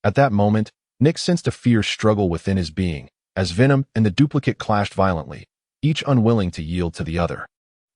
At that moment, Nick sensed a fierce struggle within his being, as Venom and the duplicate clashed violently, each unwilling to yield to the other.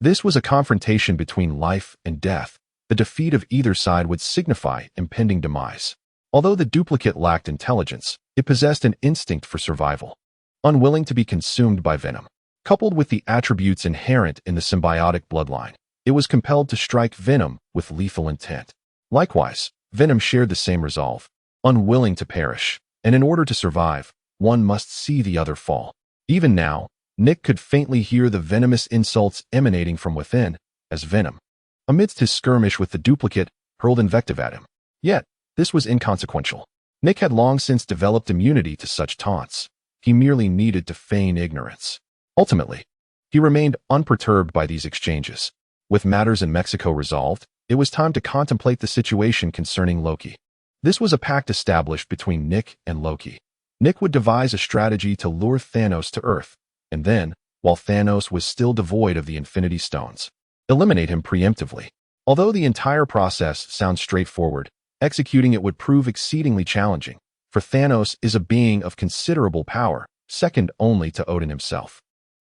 This was a confrontation between life and death. The defeat of either side would signify impending demise. Although the duplicate lacked intelligence, it possessed an instinct for survival. Unwilling to be consumed by Venom, coupled with the attributes inherent in the symbiotic bloodline, it was compelled to strike Venom with lethal intent. Likewise, Venom shared the same resolve, unwilling to perish, and in order to survive, one must see the other fall. Even now, Nick could faintly hear the venomous insults emanating from within, as Venom, amidst his skirmish with the duplicate, hurled invective at him. Yet, this was inconsequential. Nick had long since developed immunity to such taunts. He merely needed to feign ignorance. Ultimately, he remained unperturbed by these exchanges. With matters in Mexico resolved, it was time to contemplate the situation concerning Loki. This was a pact established between Nick and Loki. Nick would devise a strategy to lure Thanos to Earth, and then, while Thanos was still devoid of the Infinity Stones, eliminate him preemptively. Although the entire process sounds straightforward, executing it would prove exceedingly challenging, for Thanos is a being of considerable power, second only to Odin himself.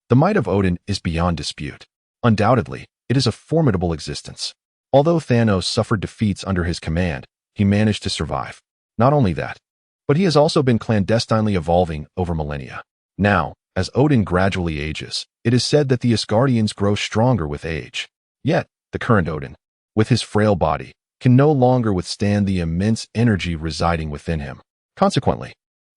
The might of Odin is beyond dispute. Undoubtedly, it is a formidable existence. Although Thanos suffered defeats under his command, he managed to survive. Not only that, but he has also been clandestinely evolving over millennia. Now, as Odin gradually ages, it is said that the Asgardians grow stronger with age. Yet, the current Odin, with his frail body, can no longer withstand the immense energy residing within him. Consequently,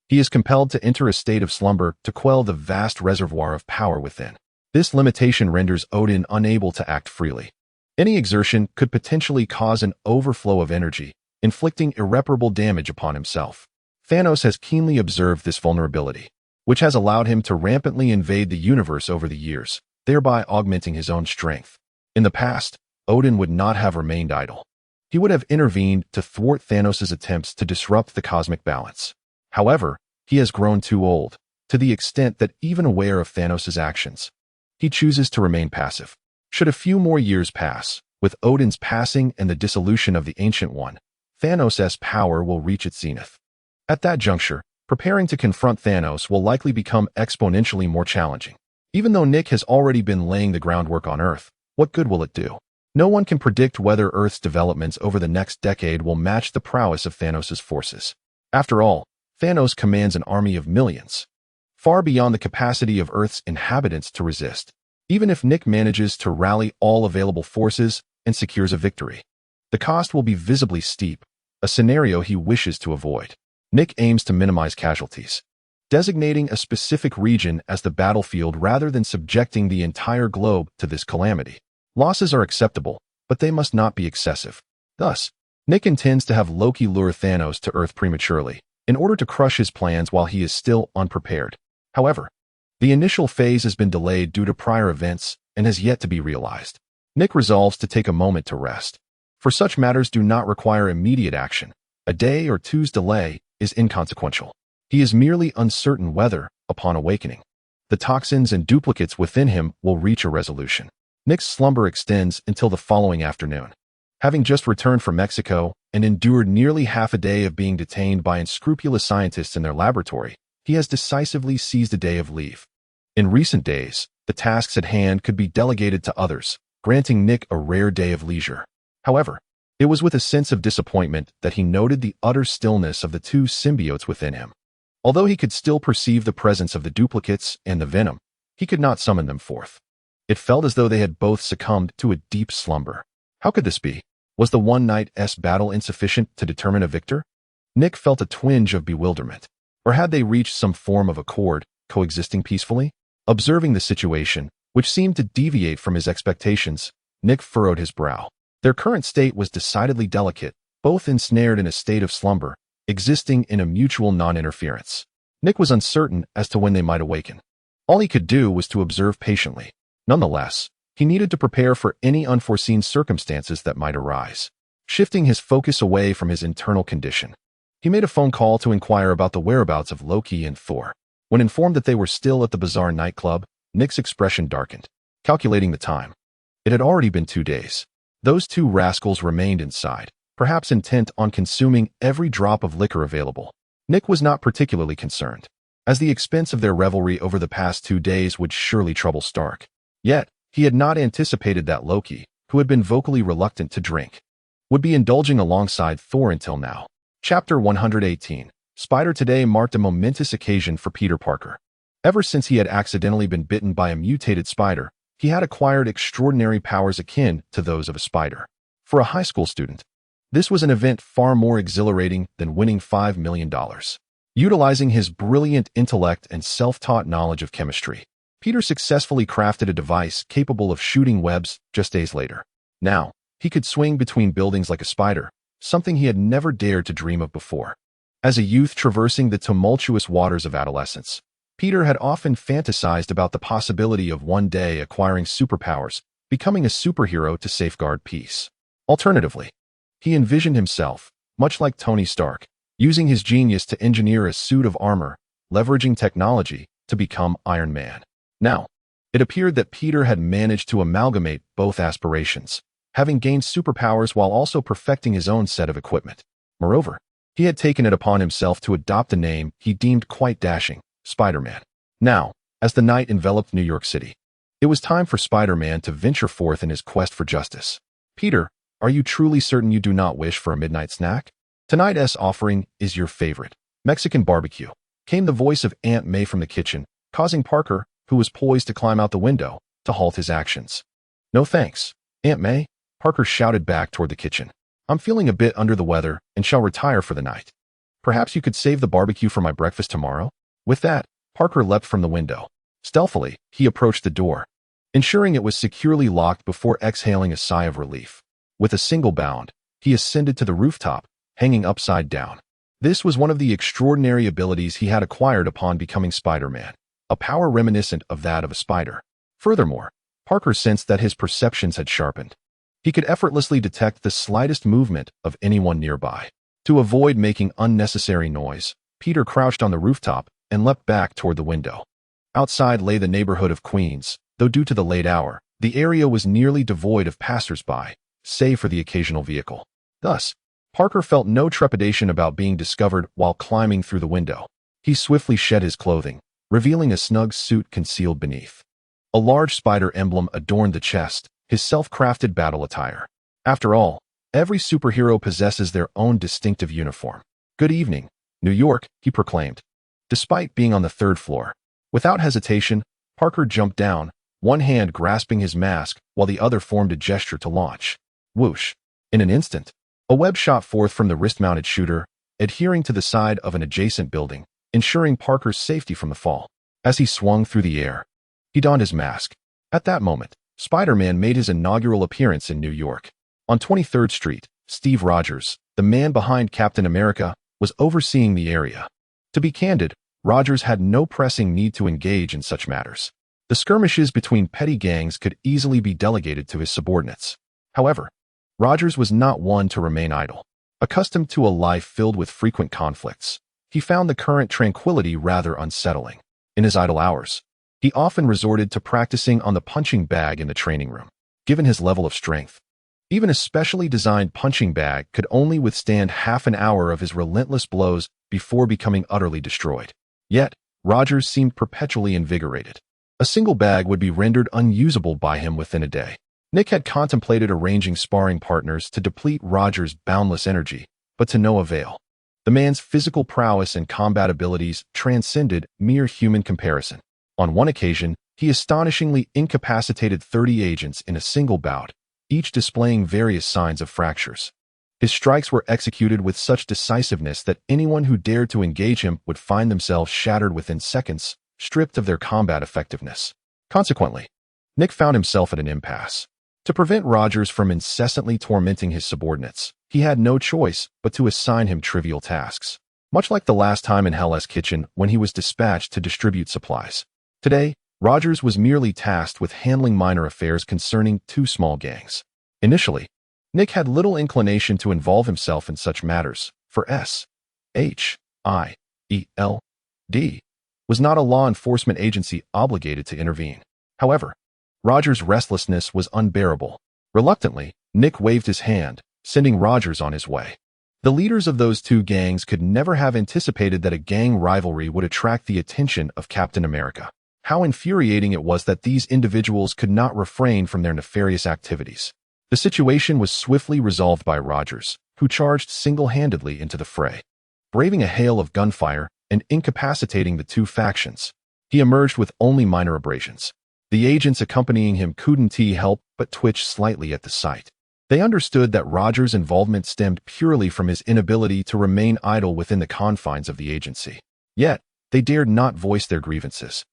he is compelled to enter a state of slumber to quell the vast reservoir of power within. This limitation renders Odin unable to act freely. Any exertion could potentially cause an overflow of energy, inflicting irreparable damage upon himself. Thanos has keenly observed this vulnerability, which has allowed him to rampantly invade the universe over the years, thereby augmenting his own strength. In the past, Odin would not have remained idle. He would have intervened to thwart Thanos' attempts to disrupt the cosmic balance. However, he has grown too old, to the extent that even aware of Thanos' actions, he chooses to remain passive. Should a few more years pass, with Odin's passing and the dissolution of the Ancient One, Thanos' power will reach its zenith. At that juncture, preparing to confront Thanos will likely become exponentially more challenging. Even though Nick has already been laying the groundwork on Earth, what good will it do? No one can predict whether Earth's developments over the next decade will match the prowess of Thanos' forces. After all, Thanos commands an army of millions, far beyond the capacity of Earth's inhabitants to resist. Even if Nick manages to rally all available forces and secures a victory, the cost will be visibly steep, a scenario he wishes to avoid. Nick aims to minimize casualties, designating a specific region as the battlefield rather than subjecting the entire globe to this calamity. Losses are acceptable, but they must not be excessive. Thus, Nick intends to have Loki lure Thanos to Earth prematurely, in order to crush his plans while he is still unprepared. However, the initial phase has been delayed due to prior events and has yet to be realized. Nick resolves to take a moment to rest. For such matters do not require immediate action. A day or two's delay is inconsequential. He is merely uncertain whether, upon awakening, the toxins and duplicates within him will reach a resolution. Nick's slumber extends until the following afternoon. Having just returned from Mexico and endured nearly half a day of being detained by unscrupulous scientists in their laboratory, he has decisively seized a day of leave. In recent days, the tasks at hand could be delegated to others, granting Nick a rare day of leisure. However, it was with a sense of disappointment that he noted the utter stillness of the two symbiotes within him. Although he could still perceive the presence of the duplicates and the venom, he could not summon them forth. It felt as though they had both succumbed to a deep slumber. How could this be? Was the one night's battle insufficient to determine a victor? Nick felt a twinge of bewilderment. Or had they reached some form of accord, coexisting peacefully? Observing the situation, which seemed to deviate from his expectations, Nick furrowed his brow. Their current state was decidedly delicate, both ensnared in a state of slumber, existing in a mutual non-interference. Nick was uncertain as to when they might awaken. All he could do was to observe patiently. Nonetheless, he needed to prepare for any unforeseen circumstances that might arise. Shifting his focus away from his internal condition, he made a phone call to inquire about the whereabouts of Loki and Thor. When informed that they were still at the bizarre nightclub, Nick's expression darkened. Calculating the time, it had already been 2 days. Those two rascals remained inside, perhaps intent on consuming every drop of liquor available. Nick was not particularly concerned, as the expense of their revelry over the past 2 days would surely trouble Stark. Yet, he had not anticipated that Loki, who had been vocally reluctant to drink, would be indulging alongside Thor until now. Chapter 118. Spider Today marked a momentous occasion for Peter Parker. Ever since he had accidentally been bitten by a mutated spider, he had acquired extraordinary powers akin to those of a spider. For a high school student, this was an event far more exhilarating than winning $5 million. Utilizing his brilliant intellect and self-taught knowledge of chemistry, Peter successfully crafted a device capable of shooting webs just days later. Now, he could swing between buildings like a spider, something he had never dared to dream of before. As a youth traversing the tumultuous waters of adolescence, Peter had often fantasized about the possibility of one day acquiring superpowers, becoming a superhero to safeguard peace. Alternatively, he envisioned himself, much like Tony Stark, using his genius to engineer a suit of armor, leveraging technology to become Iron Man. Now, it appeared that Peter had managed to amalgamate both aspirations, having gained superpowers while also perfecting his own set of equipment. Moreover, he had taken it upon himself to adopt a name he deemed quite dashing, Spider-Man. Now, as the night enveloped New York City, it was time for Spider-Man to venture forth in his quest for justice. Peter, are you truly certain you do not wish for a midnight snack? Tonight's offering is your favorite, Mexican barbecue, came the voice of Aunt May from the kitchen, causing Parker, who was poised to climb out the window, to halt his actions. No thanks, Aunt May, Parker shouted back toward the kitchen. I'm feeling a bit under the weather and shall retire for the night. Perhaps you could save the barbecue for my breakfast tomorrow? With that, Parker leapt from the window. Stealthily, he approached the door, ensuring it was securely locked before exhaling a sigh of relief. With a single bound, he ascended to the rooftop, hanging upside down. This was one of the extraordinary abilities he had acquired upon becoming Spider-Man, a power reminiscent of that of a spider. Furthermore, Parker sensed that his perceptions had sharpened. He could effortlessly detect the slightest movement of anyone nearby. To avoid making unnecessary noise, Peter crouched on the rooftop and leapt back toward the window. Outside lay the neighborhood of Queens, though due to the late hour, the area was nearly devoid of passers-by, save for the occasional vehicle. Thus, Parker felt no trepidation about being discovered while climbing through the window. He swiftly shed his clothing, revealing a snug suit concealed beneath. A large spider emblem adorned the chest, his self-crafted battle attire. After all, every superhero possesses their own distinctive uniform. Good evening, New York, he proclaimed. Despite being on the third floor, without hesitation, Parker jumped down, one hand grasping his mask while the other formed a gesture to launch. Whoosh! In an instant, a web shot forth from the wrist-mounted shooter, adhering to the side of an adjacent building, ensuring Parker's safety from the fall. As he swung through the air, he donned his mask. At that moment, Spider-Man made his inaugural appearance in New York. On 23rd Street, Steve Rogers, the man behind Captain America, was overseeing the area. To be candid, Rogers had no pressing need to engage in such matters. The skirmishes between petty gangs could easily be delegated to his subordinates. However, Rogers was not one to remain idle. Accustomed to a life filled with frequent conflicts, he found the current tranquility rather unsettling. In his idle hours, he often resorted to practicing on the punching bag in the training room. Given his level of strength, even a specially designed punching bag could only withstand half an hour of his relentless blows before becoming utterly destroyed. Yet, Rogers seemed perpetually invigorated. A single bag would be rendered unusable by him within a day. Nick had contemplated arranging sparring partners to deplete Rogers' boundless energy, but to no avail. The man's physical prowess and combat abilities transcended mere human comparison. On one occasion, he astonishingly incapacitated 30 agents in a single bout, each displaying various signs of fractures. His strikes were executed with such decisiveness that anyone who dared to engage him would find themselves shattered within seconds, stripped of their combat effectiveness. Consequently, Nick found himself at an impasse. To prevent Rogers from incessantly tormenting his subordinates, he had no choice but to assign him trivial tasks. Much like the last time in Hell's Kitchen when he was dispatched to distribute supplies. Today, Rogers was merely tasked with handling minor affairs concerning two small gangs. Initially, Nick had little inclination to involve himself in such matters, for S.H.I.E.L.D. was not a law enforcement agency obligated to intervene. However, Rogers' restlessness was unbearable. Reluctantly, Nick waved his hand, sending Rogers on his way. The leaders of those two gangs could never have anticipated that a gang rivalry would attract the attention of Captain America. How infuriating it was that these individuals could not refrain from their nefarious activities. The situation was swiftly resolved by Rogers, who charged single-handedly into the fray. Braving a hail of gunfire and incapacitating the two factions, he emerged with only minor abrasions. The agents accompanying him couldn't help but twitch slightly at the sight. They understood that Rogers' involvement stemmed purely from his inability to remain idle within the confines of the agency. Yet, they dared not voice their grievances,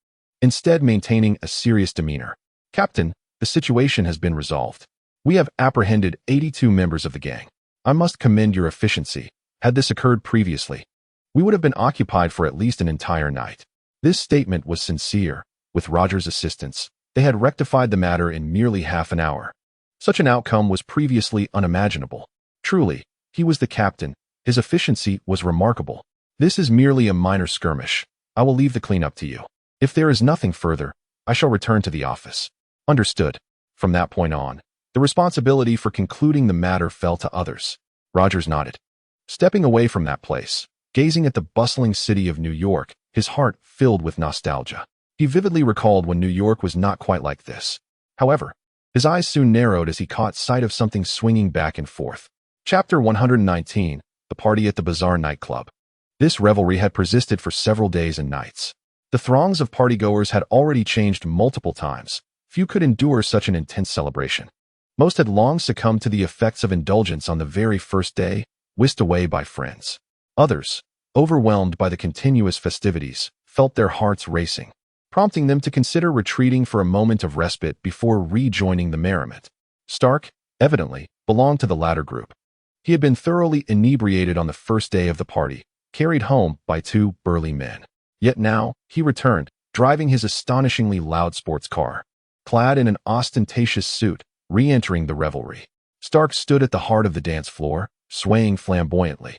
instead maintaining a serious demeanor. "Captain, the situation has been resolved. We have apprehended 82 members of the gang. I must commend your efficiency. Had this occurred previously, we would have been occupied for at least an entire night." This statement was sincere. With Rogers' assistance, they had rectified the matter in merely half an hour. Such an outcome was previously unimaginable. Truly, he was the captain. His efficiency was remarkable. "This is merely a minor skirmish. I will leave the cleanup to you. If there is nothing further, I shall return to the office." Understood. From that point on, The responsibility for concluding the matter fell to others. Rogers nodded. Stepping away from that place, gazing at the bustling city of New York, his heart filled with nostalgia. He vividly recalled when New York was not quite like this. However, his eyes soon narrowed as he caught sight of something swinging back and forth. Chapter 119, The Party at the Bazaar Nightclub. This revelry had persisted for several days and nights. The throngs of partygoers had already changed multiple times. Few could endure such an intense celebration. Most had long succumbed to the effects of indulgence on the very first day, whisked away by friends. Others, overwhelmed by the continuous festivities, felt their hearts racing, prompting them to consider retreating for a moment of respite before rejoining the merriment. Stark, evidently, belonged to the latter group. He had been thoroughly inebriated on the first day of the party, carried home by two burly men. Yet now, he returned, driving his astonishingly loud sports car. Clad in an ostentatious suit, re-entering the revelry. Stark stood at the heart of the dance floor, swaying flamboyantly,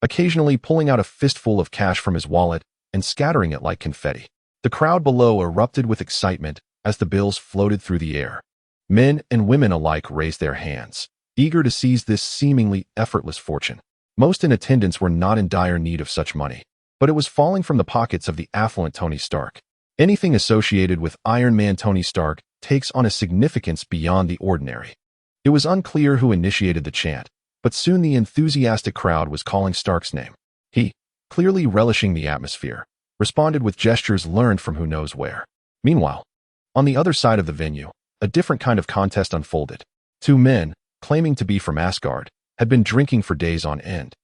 occasionally pulling out a fistful of cash from his wallet and scattering it like confetti. The crowd below erupted with excitement as the bills floated through the air. Men and women alike raised their hands, eager to seize this seemingly effortless fortune. Most in attendance were not in dire need of such money, but it was falling from the pockets of the affluent Tony Stark. Anything associated with Iron Man Tony Stark takes on a significance beyond the ordinary. It was unclear who initiated the chant, but soon the enthusiastic crowd was calling Stark's name. He, clearly relishing the atmosphere, responded with gestures learned from who knows where. Meanwhile, on the other side of the venue, a different kind of contest unfolded. Two men, claiming to be from Asgard, had been drinking for days on end,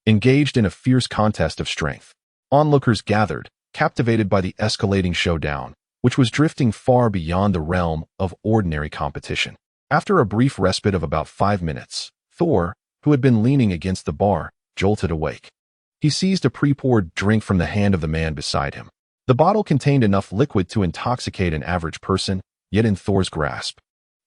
engaged in a fierce contest of strength. Onlookers gathered, captivated by the escalating showdown, which was drifting far beyond the realm of ordinary competition. After a brief respite of about 5 minutes, Thor, who had been leaning against the bar, jolted awake. He seized a pre-poured drink from the hand of the man beside him. The bottle contained enough liquid to intoxicate an average person, yet in Thor's grasp,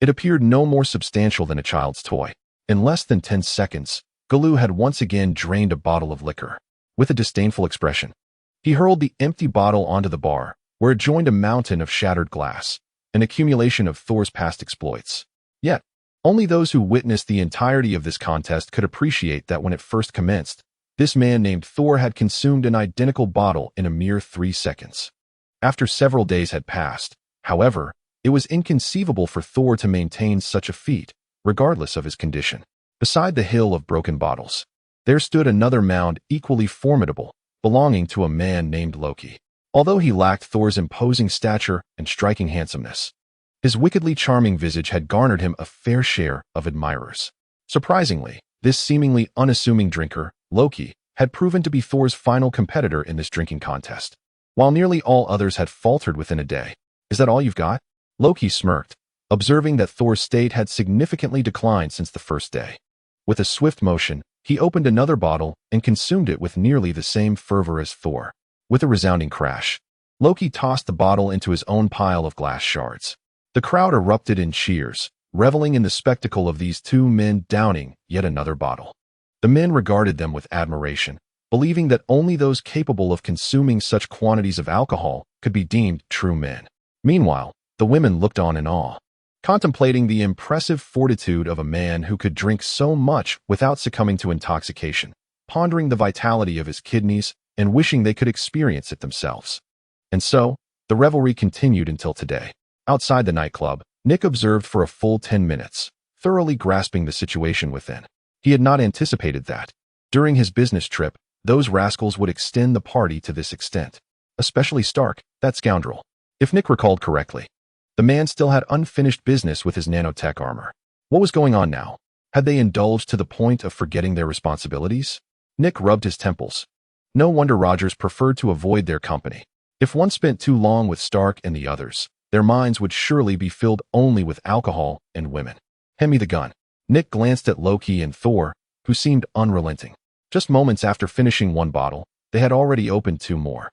it appeared no more substantial than a child's toy. In less than 10 seconds, Galoo had once again drained a bottle of liquor. With a disdainful expression, he hurled the empty bottle onto the bar, where it joined a mountain of shattered glass, an accumulation of Thor's past exploits. Yet, only those who witnessed the entirety of this contest could appreciate that when it first commenced, this man named Thor had consumed an identical bottle in a mere 3 seconds. After several days had passed, however, it was inconceivable for Thor to maintain such a feat, regardless of his condition. Beside the hill of broken bottles, there stood another mound equally formidable, belonging to a man named Loki. Although he lacked Thor's imposing stature and striking handsomeness, his wickedly charming visage had garnered him a fair share of admirers. Surprisingly, this seemingly unassuming drinker, Loki, had proven to be Thor's final competitor in this drinking contest, while nearly all others had faltered within a day. "Is that all you've got?" Loki smirked, observing that Thor's state had significantly declined since the first day. With a swift motion, he opened another bottle and consumed it with nearly the same fervor as Thor. With a resounding crash, Loki tossed the bottle into his own pile of glass shards. The crowd erupted in cheers, reveling in the spectacle of these two men downing yet another bottle. The men regarded them with admiration, believing that only those capable of consuming such quantities of alcohol could be deemed true men. Meanwhile, the women looked on in awe, contemplating the impressive fortitude of a man who could drink so much without succumbing to intoxication, pondering the vitality of his kidneys and wishing they could experience it themselves. And so, the revelry continued until today. Outside the nightclub, Nick observed for a full 10 minutes, thoroughly grasping the situation within. He had not anticipated that, during his business trip, those rascals would extend the party to this extent. Especially Stark, that scoundrel. If Nick recalled correctly, the man still had unfinished business with his nanotech armor. What was going on now? Had they indulged to the point of forgetting their responsibilities? Nick rubbed his temples. No wonder Rogers preferred to avoid their company. If one spent too long with Stark and the others, their minds would surely be filled only with alcohol and women. "Hand me the gun." Nick glanced at Loki and Thor, who seemed unrelenting. Just moments after finishing one bottle, they had already opened 2 more.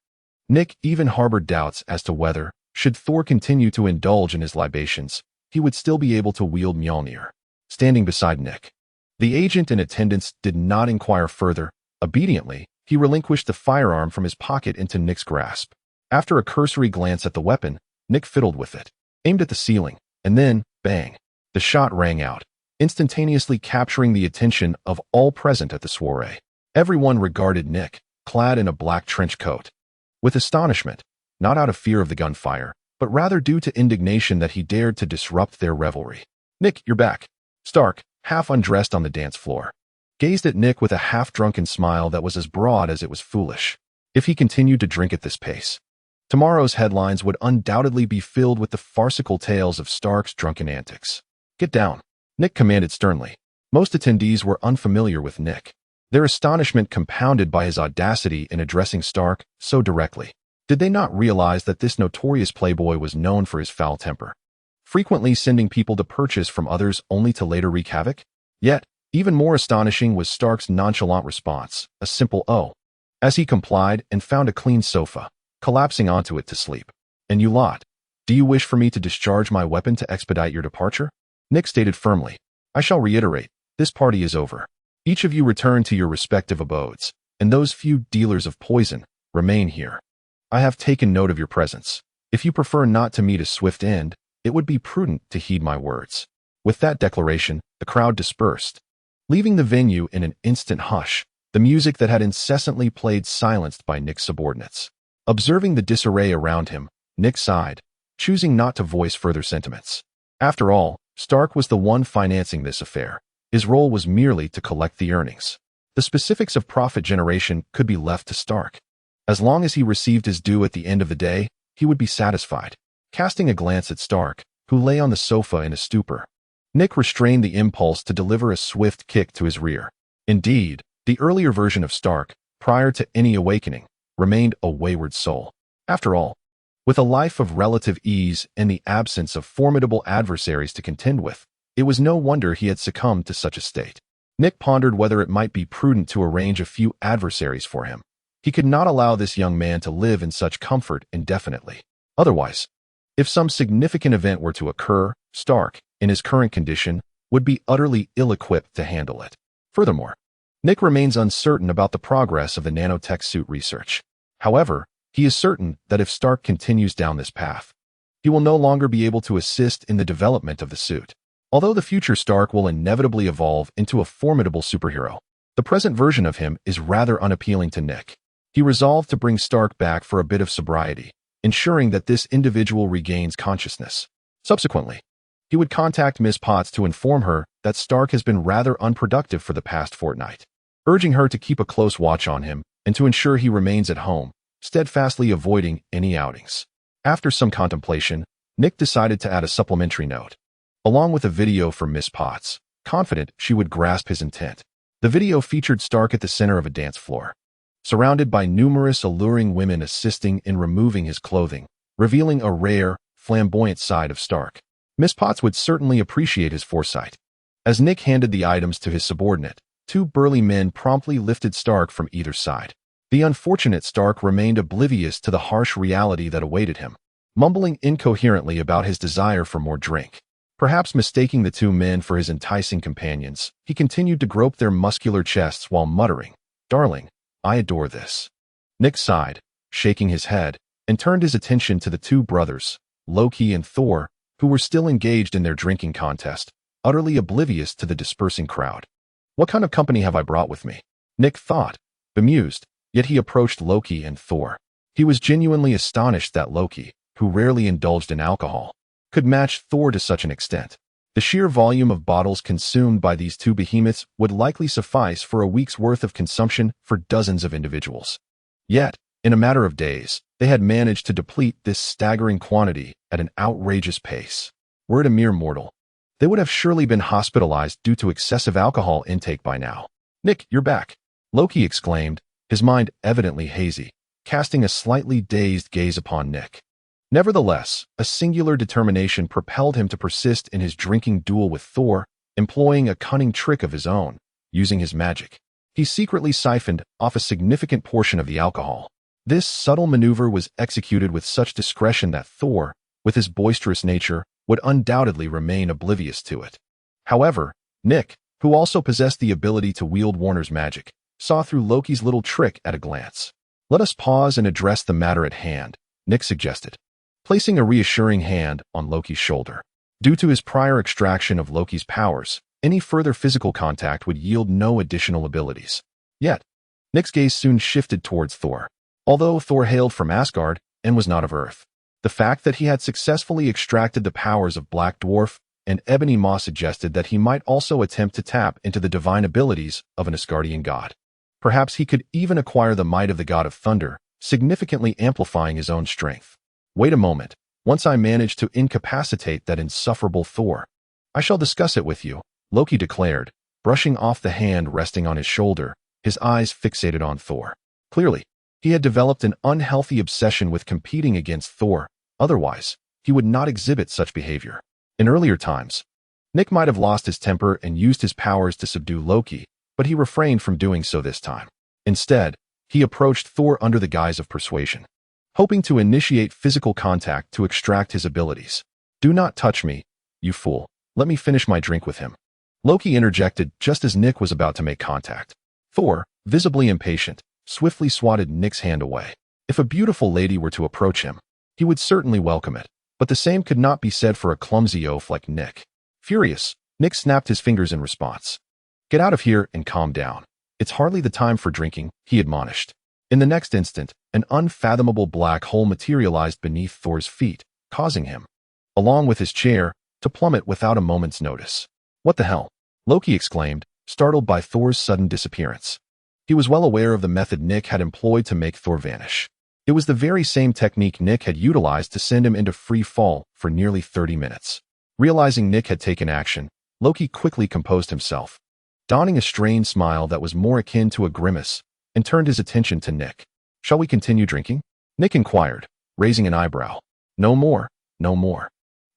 Nick even harbored doubts as to whether, should Thor continue to indulge in his libations, he would still be able to wield Mjolnir. Standing beside Nick, the agent in attendance did not inquire further. Obediently, he relinquished the firearm from his pocket into Nick's grasp. After a cursory glance at the weapon, Nick fiddled with it, aimed at the ceiling, and then, bang! The shot rang out, instantaneously capturing the attention of all present at the soiree. Everyone regarded Nick, clad in a black trench coat, with astonishment, not out of fear of the gunfire, but rather due to indignation that he dared to disrupt their revelry. "Nick, you're back." Stark, half undressed on the dance floor, gazed at Nick with a half-drunken smile that was as broad as it was foolish. If he continued to drink at this pace, tomorrow's headlines would undoubtedly be filled with the farcical tales of Stark's drunken antics. "Get down," Nick commanded sternly. Most attendees were unfamiliar with Nick, their astonishment compounded by his audacity in addressing Stark so directly. Did they not realize that this notorious playboy was known for his foul temper, frequently sending people to purchase from others only to later wreak havoc? Yet, even more astonishing was Stark's nonchalant response, a simple "oh," as he complied and found a clean sofa, collapsing onto it to sleep. "And you lot, do you wish for me to discharge my weapon to expedite your departure?" Nick stated firmly. "I shall reiterate, this party is over. Each of you return to your respective abodes, and those few dealers of poison remain here. I have taken note of your presence. If you prefer not to meet a swift end, it would be prudent to heed my words." With that declaration, the crowd dispersed, leaving the venue in an instant hush, the music that had incessantly played silenced by Nick's subordinates. Observing the disarray around him, Nick sighed, choosing not to voice further sentiments. After all, Stark was the one financing this affair. His role was merely to collect the earnings. The specifics of profit generation could be left to Stark. As long as he received his due at the end of the day, he would be satisfied. Casting a glance at Stark, who lay on the sofa in a stupor, Nick restrained the impulse to deliver a swift kick to his rear. Indeed, the earlier version of Stark, prior to any awakening, remained a wayward soul. After all, with a life of relative ease and the absence of formidable adversaries to contend with, it was no wonder he had succumbed to such a state. Nick pondered whether it might be prudent to arrange a few adversaries for him. He could not allow this young man to live in such comfort indefinitely. Otherwise, if some significant event were to occur, Stark, in his current condition, would be utterly ill-equipped to handle it. Furthermore, Nick remains uncertain about the progress of the nanotech suit research. However, he is certain that if Stark continues down this path, he will no longer be able to assist in the development of the suit. Although the future Stark will inevitably evolve into a formidable superhero, the present version of him is rather unappealing to Nick. He resolved to bring Stark back for a bit of sobriety, ensuring that this individual regains consciousness. Subsequently, he would contact Miss Potts to inform her that Stark has been rather unproductive for the past fortnight, urging her to keep a close watch on him and to ensure he remains at home, steadfastly avoiding any outings. After some contemplation, Nick decided to add a supplementary note, along with a video for Miss Potts, confident she would grasp his intent. The video featured Stark at the center of a dance floor, surrounded by numerous alluring women assisting in removing his clothing, revealing a rare, flamboyant side of Stark. Miss Potts would certainly appreciate his foresight. As Nick handed the items to his subordinate, two burly men promptly lifted Stark from either side. The unfortunate Stark remained oblivious to the harsh reality that awaited him, mumbling incoherently about his desire for more drink. Perhaps mistaking the two men for his enticing companions, he continued to grope their muscular chests while muttering, "Darling, I adore this." Nick sighed, shaking his head, and turned his attention to the two brothers, Loki and Thor, who were still engaged in their drinking contest, utterly oblivious to the dispersing crowd. What kind of company have I brought with me? Nick thought, bemused, yet he approached Loki and Thor. He was genuinely astonished that Loki, who rarely indulged in alcohol, could match Thor to such an extent. The sheer volume of bottles consumed by these two behemoths would likely suffice for a week's worth of consumption for dozens of individuals. Yet, in a matter of days, they had managed to deplete this staggering quantity at an outrageous pace. Were it a mere mortal, they would have surely been hospitalized due to excessive alcohol intake by now. "Nick, you're back," Loki exclaimed, his mind evidently hazy, casting a slightly dazed gaze upon Nick. Nevertheless, a singular determination propelled him to persist in his drinking duel with Thor, employing a cunning trick of his own, using his magic. He secretly siphoned off a significant portion of the alcohol. This subtle maneuver was executed with such discretion that Thor, with his boisterous nature, would undoubtedly remain oblivious to it. However, Nick, who also possessed the ability to wield Warner's magic, saw through Loki's little trick at a glance. "Let us pause and address the matter at hand," Nick suggested, placing a reassuring hand on Loki's shoulder. Due to his prior extraction of Loki's powers, any further physical contact would yield no additional abilities. Yet, Nick's gaze soon shifted towards Thor. Although Thor hailed from Asgard and was not of Earth, the fact that he had successfully extracted the powers of Black Dwarf and Ebony Maw suggested that he might also attempt to tap into the divine abilities of an Asgardian god. Perhaps he could even acquire the might of the god of thunder, significantly amplifying his own strength. Wait a moment. Once I manage to incapacitate that insufferable Thor, I shall discuss it with you, Loki declared, brushing off the hand resting on his shoulder, his eyes fixated on Thor. Clearly, he had developed an unhealthy obsession with competing against Thor, otherwise, he would not exhibit such behavior. In earlier times, Nick might have lost his temper and used his powers to subdue Loki, but he refrained from doing so this time. Instead, he approached Thor under the guise of persuasion, hoping to initiate physical contact to extract his abilities. "Do not touch me, you fool. Let me finish my drink with him," Loki interjected just as Nick was about to make contact. Thor, visibly impatient, swiftly swatted Nick's hand away. If a beautiful lady were to approach him, he would certainly welcome it, but the same could not be said for a clumsy oaf like Nick. Furious, Nick snapped his fingers in response. "Get out of here and calm down. It's hardly the time for drinking," he admonished. In the next instant, an unfathomable black hole materialized beneath Thor's feet, causing him, along with his chair, to plummet without a moment's notice. "What the hell?" Loki exclaimed, startled by Thor's sudden disappearance. He was well aware of the method Nick had employed to make Thor vanish. It was the very same technique Nick had utilized to send him into free fall for nearly 30 minutes. Realizing Nick had taken action, Loki quickly composed himself, donning a strained smile that was more akin to a grimace, and turned his attention to Nick. "Shall we continue drinking?" Nick inquired, raising an eyebrow. "No more, no more."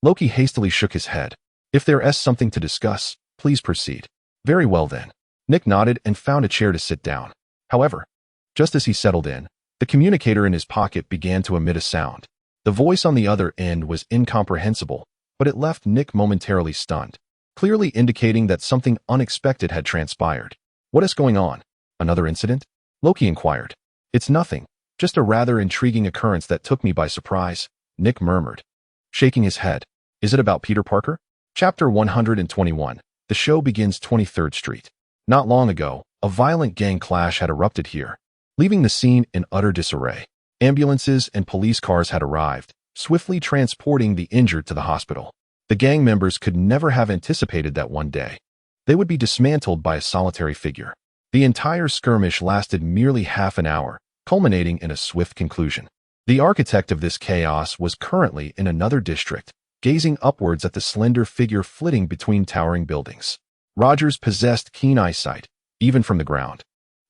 Loki hastily shook his head. "If there is something to discuss, please proceed." "Very well then." Nick nodded and found a chair to sit down. However, just as he settled in, the communicator in his pocket began to emit a sound. The voice on the other end was incomprehensible, but it left Nick momentarily stunned, clearly indicating that something unexpected had transpired. "What is going on? Another incident?" Loki inquired. "It's nothing, just a rather intriguing occurrence that took me by surprise," Nick murmured, shaking his head. "Is it about Peter Parker?" Chapter 121. The show begins 23rd Street. Not long ago, a violent gang clash had erupted here, leaving the scene in utter disarray. Ambulances and police cars had arrived, swiftly transporting the injured to the hospital. The gang members could never have anticipated that one day they would be dismantled by a solitary figure. The entire skirmish lasted merely half an hour, culminating in a swift conclusion. The architect of this chaos was currently in another district, gazing upwards at the slender figure flitting between towering buildings. Rogers possessed keen eyesight, even from the ground.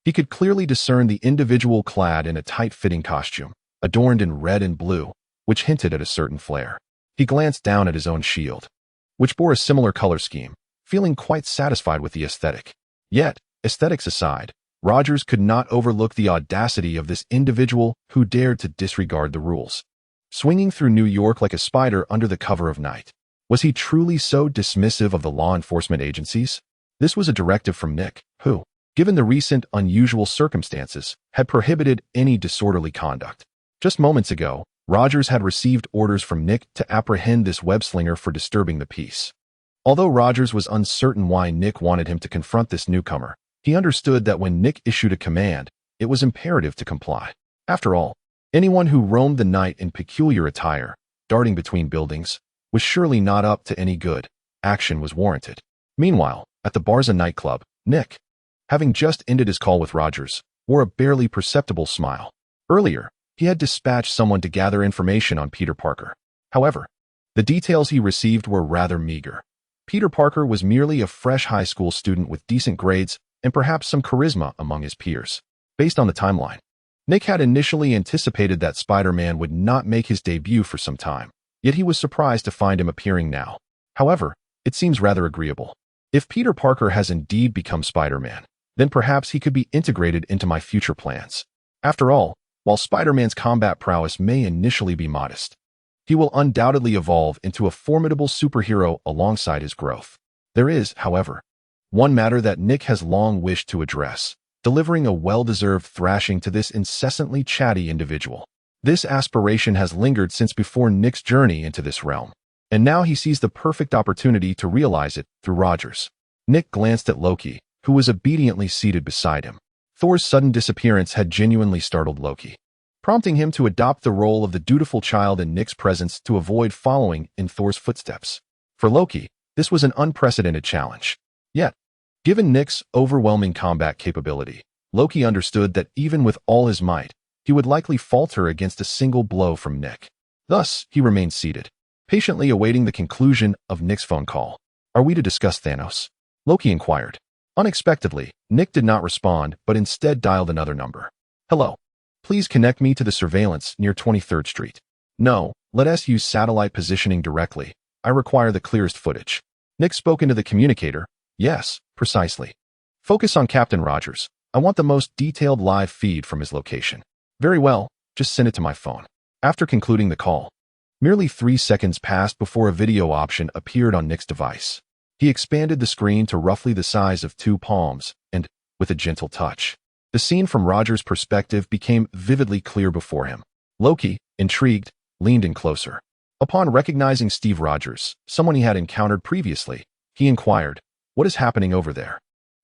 He could clearly discern the individual clad in a tight-fitting costume, adorned in red and blue, which hinted at a certain flair. He glanced down at his own shield, which bore a similar color scheme, feeling quite satisfied with the aesthetic. Yet, aesthetics aside, Rogers could not overlook the audacity of this individual who dared to disregard the rules. Swinging through New York like a spider under the cover of night. Was he truly so dismissive of the law enforcement agencies? This was a directive from Nick, who, given the recent unusual circumstances, had prohibited any disorderly conduct. Just moments ago, Rogers had received orders from Nick to apprehend this web-slinger for disturbing the peace. Although Rogers was uncertain why Nick wanted him to confront this newcomer, he understood that when Nick issued a command, it was imperative to comply. After all, anyone who roamed the night in peculiar attire, darting between buildings, was surely not up to any good. Action was warranted. Meanwhile, at the Barza nightclub, Nick, having just ended his call with Rogers, wore a barely perceptible smile. Earlier, he had dispatched someone to gather information on Peter Parker. However, the details he received were rather meager. Peter Parker was merely a fresh high school student with decent grades and perhaps some charisma among his peers. Based on the timeline, Nick had initially anticipated that Spider-Man would not make his debut for some time, yet he was surprised to find him appearing now. However, it seems rather agreeable. If Peter Parker has indeed become Spider-Man, then perhaps he could be integrated into my future plans. After all, while Spider-Man's combat prowess may initially be modest, he will undoubtedly evolve into a formidable superhero alongside his growth. There is, however, one matter that Nick has long wished to address, delivering a well-deserved thrashing to this incessantly chatty individual. This aspiration has lingered since before Nick's journey into this realm. And now he sees the perfect opportunity to realize it through Rogers. Nick glanced at Loki, who was obediently seated beside him. Thor's sudden disappearance had genuinely startled Loki, prompting him to adopt the role of the dutiful child in Nick's presence to avoid following in Thor's footsteps. For Loki, this was an unprecedented challenge. Yet, given Nick's overwhelming combat capability, Loki understood that even with all his might, he would likely falter against a single blow from Nick. Thus, he remained seated, patiently awaiting the conclusion of Nick's phone call. "Are we to discuss Thanos?" Loki inquired. Unexpectedly, Nick did not respond, but instead dialed another number. "Hello. Please connect me to the surveillance near 23rd Street. No, let us use satellite positioning directly. I require the clearest footage." Nick spoke into the communicator. "Yes, precisely. Focus on Captain Rogers. I want the most detailed live feed from his location." "Very well, just send it to my phone." After concluding the call, merely 3 seconds passed before a video option appeared on Nick's device. He expanded the screen to roughly the size of 2 palms, and, with a gentle touch, the scene from Rogers' perspective became vividly clear before him. Loki, intrigued, leaned in closer. Upon recognizing Steve Rogers, someone he had encountered previously, he inquired, "What is happening over there?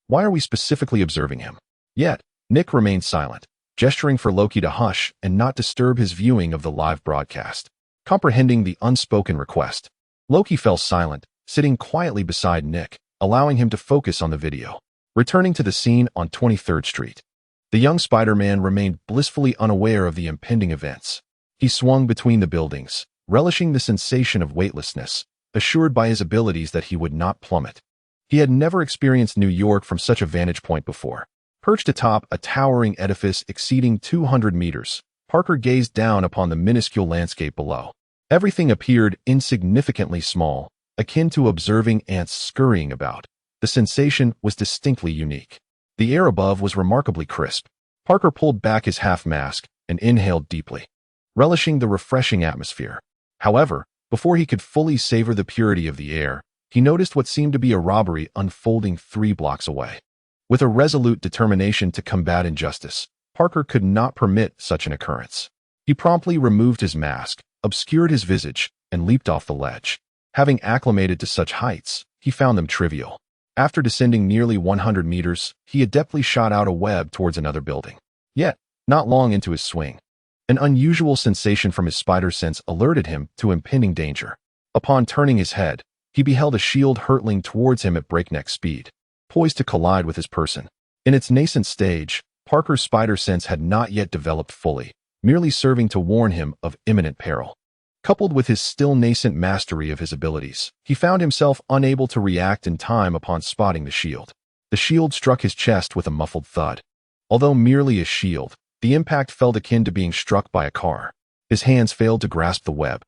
Why are we specifically observing him?" Yet, Nick remained silent, gesturing for Loki to hush and not disturb his viewing of the live broadcast. Comprehending the unspoken request, Loki fell silent, sitting quietly beside Nick, allowing him to focus on the video. Returning to the scene on 23rd Street, the young Spider-Man remained blissfully unaware of the impending events. He swung between the buildings, relishing the sensation of weightlessness, assured by his abilities that he would not plummet. He had never experienced New York from such a vantage point before. Perched atop a towering edifice exceeding 200 meters, Parker gazed down upon the minuscule landscape below. Everything appeared insignificantly small, akin to observing ants scurrying about. The sensation was distinctly unique. The air above was remarkably crisp. Parker pulled back his half-mask and inhaled deeply, relishing the refreshing atmosphere. However, before he could fully savor the purity of the air, he noticed what seemed to be a robbery unfolding 3 blocks away. With a resolute determination to combat injustice, Parker could not permit such an occurrence. He promptly removed his mask, obscured his visage, and leaped off the ledge. Having acclimated to such heights, he found them trivial. After descending nearly 100 meters, he adeptly shot out a web towards another building. Yet, not long into his swing, an unusual sensation from his spider sense alerted him to impending danger. Upon turning his head, he beheld a shield hurtling towards him at breakneck speed, poised to collide with his person. In its nascent stage, Parker's spider sense had not yet developed fully, merely serving to warn him of imminent peril. Coupled with his still nascent mastery of his abilities, he found himself unable to react in time upon spotting the shield. The shield struck his chest with a muffled thud. Although merely a shield, the impact felt akin to being struck by a car. His hands failed to grasp the web,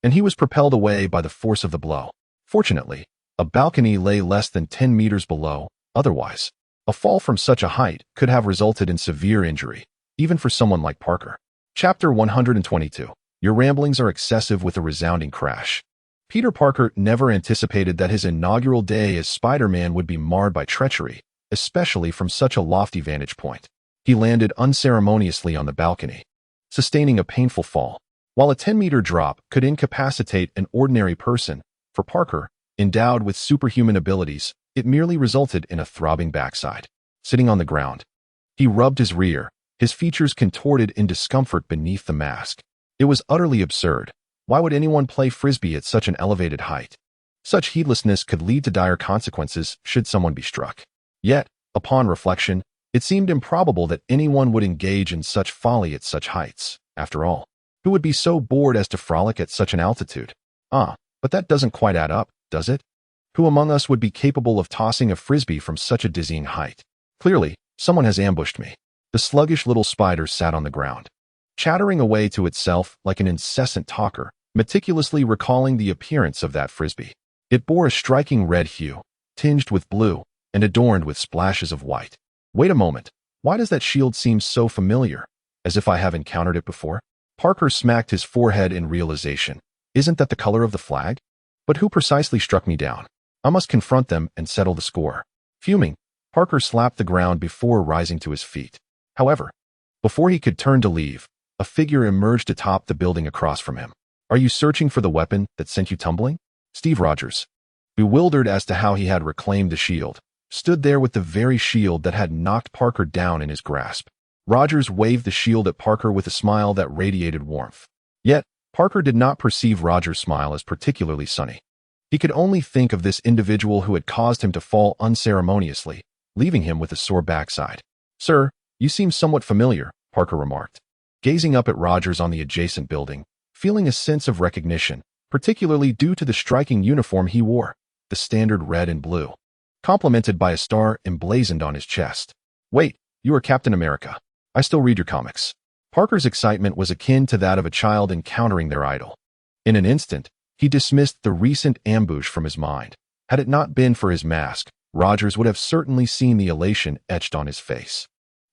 and he was propelled away by the force of the blow. Fortunately, a balcony lay less than 10 meters below. Otherwise, a fall from such a height could have resulted in severe injury, even for someone like Parker. Chapter 122. Your ramblings are excessive with a resounding crash. Peter Parker never anticipated that his inaugural day as Spider-Man would be marred by treachery, especially from such a lofty vantage point. He landed unceremoniously on the balcony, sustaining a painful fall. While a 10-meter drop could incapacitate an ordinary person, for Parker, endowed with superhuman abilities, it merely resulted in a throbbing backside. Sitting on the ground, he rubbed his rear, his features contorted in discomfort beneath the mask. It was utterly absurd. Why would anyone play frisbee at such an elevated height? Such heedlessness could lead to dire consequences should someone be struck. Yet, upon reflection, it seemed improbable that anyone would engage in such folly at such heights. After all, who would be so bored as to frolic at such an altitude? But that doesn't quite add up, does it? Who among us would be capable of tossing a frisbee from such a dizzying height? Clearly, someone has ambushed me. The sluggish little spider sat on the ground, chattering away to itself like an incessant talker, meticulously recalling the appearance of that frisbee. It bore a striking red hue, tinged with blue, and adorned with splashes of white. Wait a moment, why does that shield seem so familiar? As if I have encountered it before? Parker smacked his forehead in realization. Isn't that the color of the flag? But who precisely struck me down? I must confront them and settle the score. Fuming, Parker slapped the ground before rising to his feet. However, before he could turn to leave, a figure emerged atop the building across from him. Are you searching for the weapon that sent you tumbling? Steve Rogers, bewildered as to how he had reclaimed the shield, stood there with the very shield that had knocked Parker down in his grasp. Rogers waved the shield at Parker with a smile that radiated warmth. Yet, Parker did not perceive Rogers' smile as particularly sunny. He could only think of this individual who had caused him to fall unceremoniously, leaving him with a sore backside. "Sir, you seem somewhat familiar," Parker remarked, gazing up at Rogers on the adjacent building, feeling a sense of recognition, particularly due to the striking uniform he wore, the standard red and blue, complemented by a star emblazoned on his chest. "Wait, you are Captain America. I still read your comics." Parker's excitement was akin to that of a child encountering their idol. In an instant, he dismissed the recent ambush from his mind. Had it not been for his mask, Rogers would have certainly seen the elation etched on his face.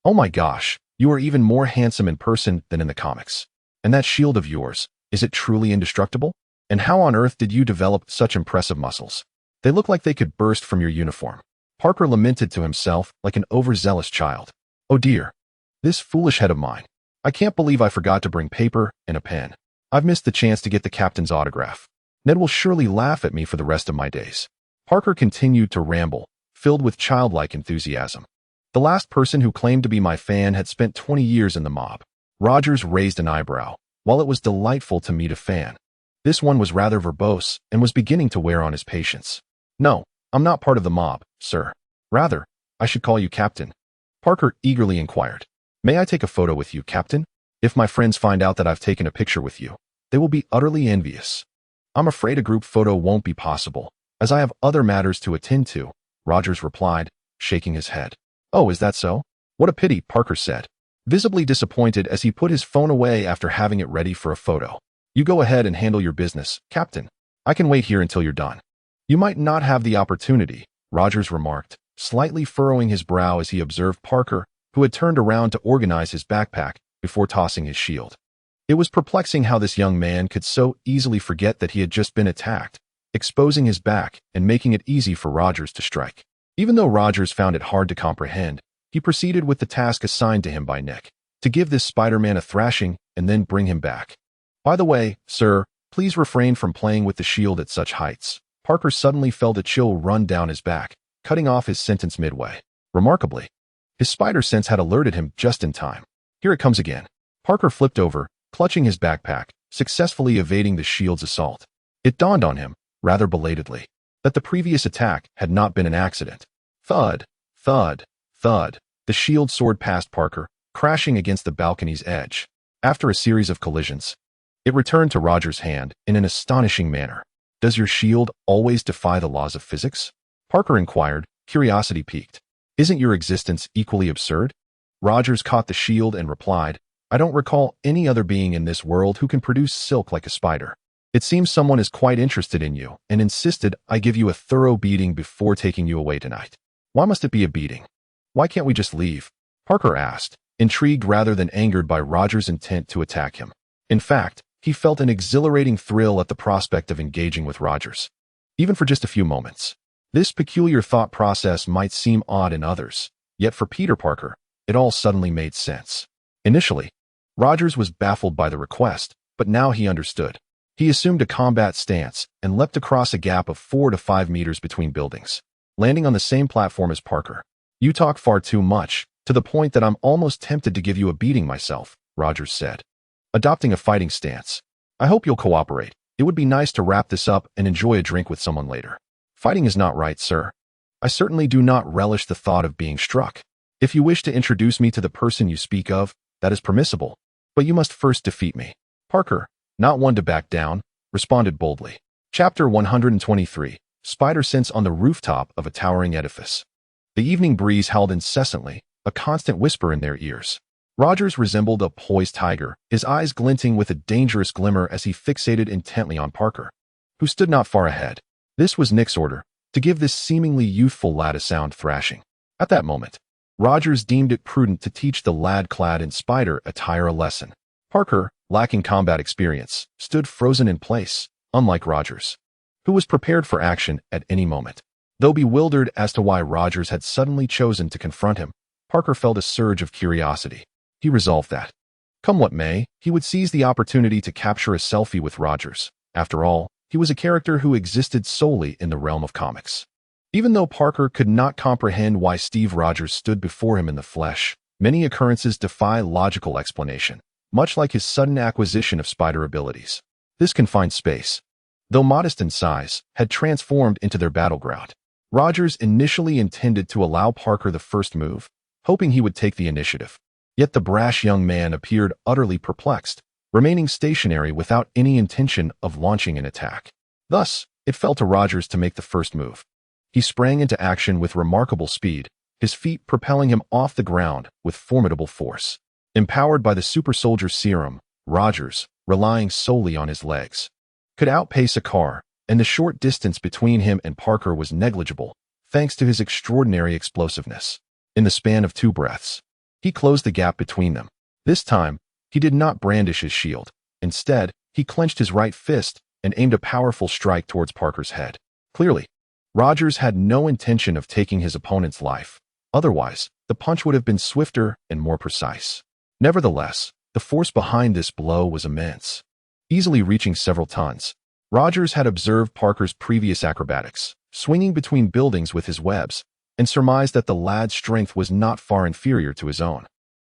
"Oh my gosh, you are even more handsome in person than in the comics. And that shield of yours, is it truly indestructible? And how on earth did you develop such impressive muscles? They look like they could burst from your uniform." Parker lamented to himself like an overzealous child. "Oh dear, this foolish head of mine. I can't believe I forgot to bring paper and a pen. I've missed the chance to get the captain's autograph. Ned will surely laugh at me for the rest of my days." Parker continued to ramble, filled with childlike enthusiasm. "The last person who claimed to be my fan had spent 20 years in the mob." Rogers raised an eyebrow. While it was delightful to meet a fan, this one was rather verbose and was beginning to wear on his patience. "No, I'm not part of the mob, sir. Rather, I should call you Captain." Parker eagerly inquired, "May I take a photo with you, Captain? If my friends find out that I've taken a picture with you, they will be utterly envious." "I'm afraid a group photo won't be possible, as I have other matters to attend to," Rogers replied, shaking his head. "Oh, is that so? What a pity," Parker said, visibly disappointed as he put his phone away after having it ready for a photo. "You go ahead and handle your business, Captain. I can wait here until you're done." "You might not have the opportunity," Rogers remarked, slightly furrowing his brow as he observed Parker, who had turned around to organize his backpack before tossing his shield. It was perplexing how this young man could so easily forget that he had just been attacked, exposing his back and making it easy for Rogers to strike. Even though Rogers found it hard to comprehend, he proceeded with the task assigned to him by Nick, to give this Spider-Man a thrashing and then bring him back. "By the way, sir, please refrain from playing with the shield at such heights." Parker suddenly felt a chill run down his back, cutting off his sentence midway. Remarkably, his spider sense had alerted him just in time. "Here it comes again." Parker flipped over, clutching his backpack, successfully evading the shield's assault. It dawned on him, rather belatedly, that the previous attack had not been an accident. Thud, thud, thud. The shield soared past Parker, crashing against the balcony's edge. After a series of collisions, it returned to Rogers' hand in an astonishing manner. "Does your shield always defy the laws of physics?" Parker inquired, curiosity piqued. "Isn't your existence equally absurd?" Rogers caught the shield and replied, "I don't recall any other being in this world who can produce silk like a spider. It seems someone is quite interested in you and insisted I give you a thorough beating before taking you away tonight." "Why must it be a beating? Why can't we just leave?" Parker asked, intrigued rather than angered by Rogers' intent to attack him. In fact, he felt an exhilarating thrill at the prospect of engaging with Rogers, even for just a few moments. This peculiar thought process might seem odd in others, yet for Peter Parker, it all suddenly made sense. Initially, Rogers was baffled by the request, but now he understood. He assumed a combat stance and leapt across a gap of 4 to 5 meters between buildings, landing on the same platform as Parker. "You talk far too much, to the point that I'm almost tempted to give you a beating myself," Rogers said, adopting a fighting stance. "I hope you'll cooperate. It would be nice to wrap this up and enjoy a drink with someone later." "Fighting is not right, sir. I certainly do not relish the thought of being struck. If you wish to introduce me to the person you speak of, that is permissible, but you must first defeat me." Parker, not one to back down, responded boldly. Chapter 123, Spider Sense on the rooftop of a towering edifice. The evening breeze howled incessantly, a constant whisper in their ears. Rogers resembled a poised tiger, his eyes glinting with a dangerous glimmer as he fixated intently on Parker, who stood not far ahead. This was Nick's order, to give this seemingly youthful lad a sound thrashing. At that moment, Rogers deemed it prudent to teach the lad clad in spider attire a lesson. Parker, lacking combat experience, stood frozen in place, unlike Rogers, who was prepared for action at any moment. Though bewildered as to why Rogers had suddenly chosen to confront him, Parker felt a surge of curiosity. He resolved that, come what may, he would seize the opportunity to capture a selfie with Rogers. After all, He was a character who existed solely in the realm of comics. Even though Parker could not comprehend why Steve Rogers stood before him in the flesh, many occurrences defy logical explanation, much like his sudden acquisition of spider abilities. This confined space, though modest in size, had transformed into their battleground. Rogers initially intended to allow Parker the first move, hoping he would take the initiative. Yet the brash young man appeared utterly perplexed, remaining stationary without any intention of launching an attack. Thus, it fell to Rogers to make the first move. He sprang into action with remarkable speed, his feet propelling him off the ground with formidable force. Empowered by the super soldier serum, Rogers, relying solely on his legs, could outpace a car, and the short distance between him and Parker was negligible, thanks to his extraordinary explosiveness. In the span of 2 breaths, he closed the gap between them. This time, he did not brandish his shield. Instead, he clenched his right fist and aimed a powerful strike towards Parker's head. Clearly, Rogers had no intention of taking his opponent's life. Otherwise, the punch would have been swifter and more precise. Nevertheless, the force behind this blow was immense, easily reaching several tons. Rogers had observed Parker's previous acrobatics, swinging between buildings with his webs, and surmised that the lad's strength was not far inferior to his own.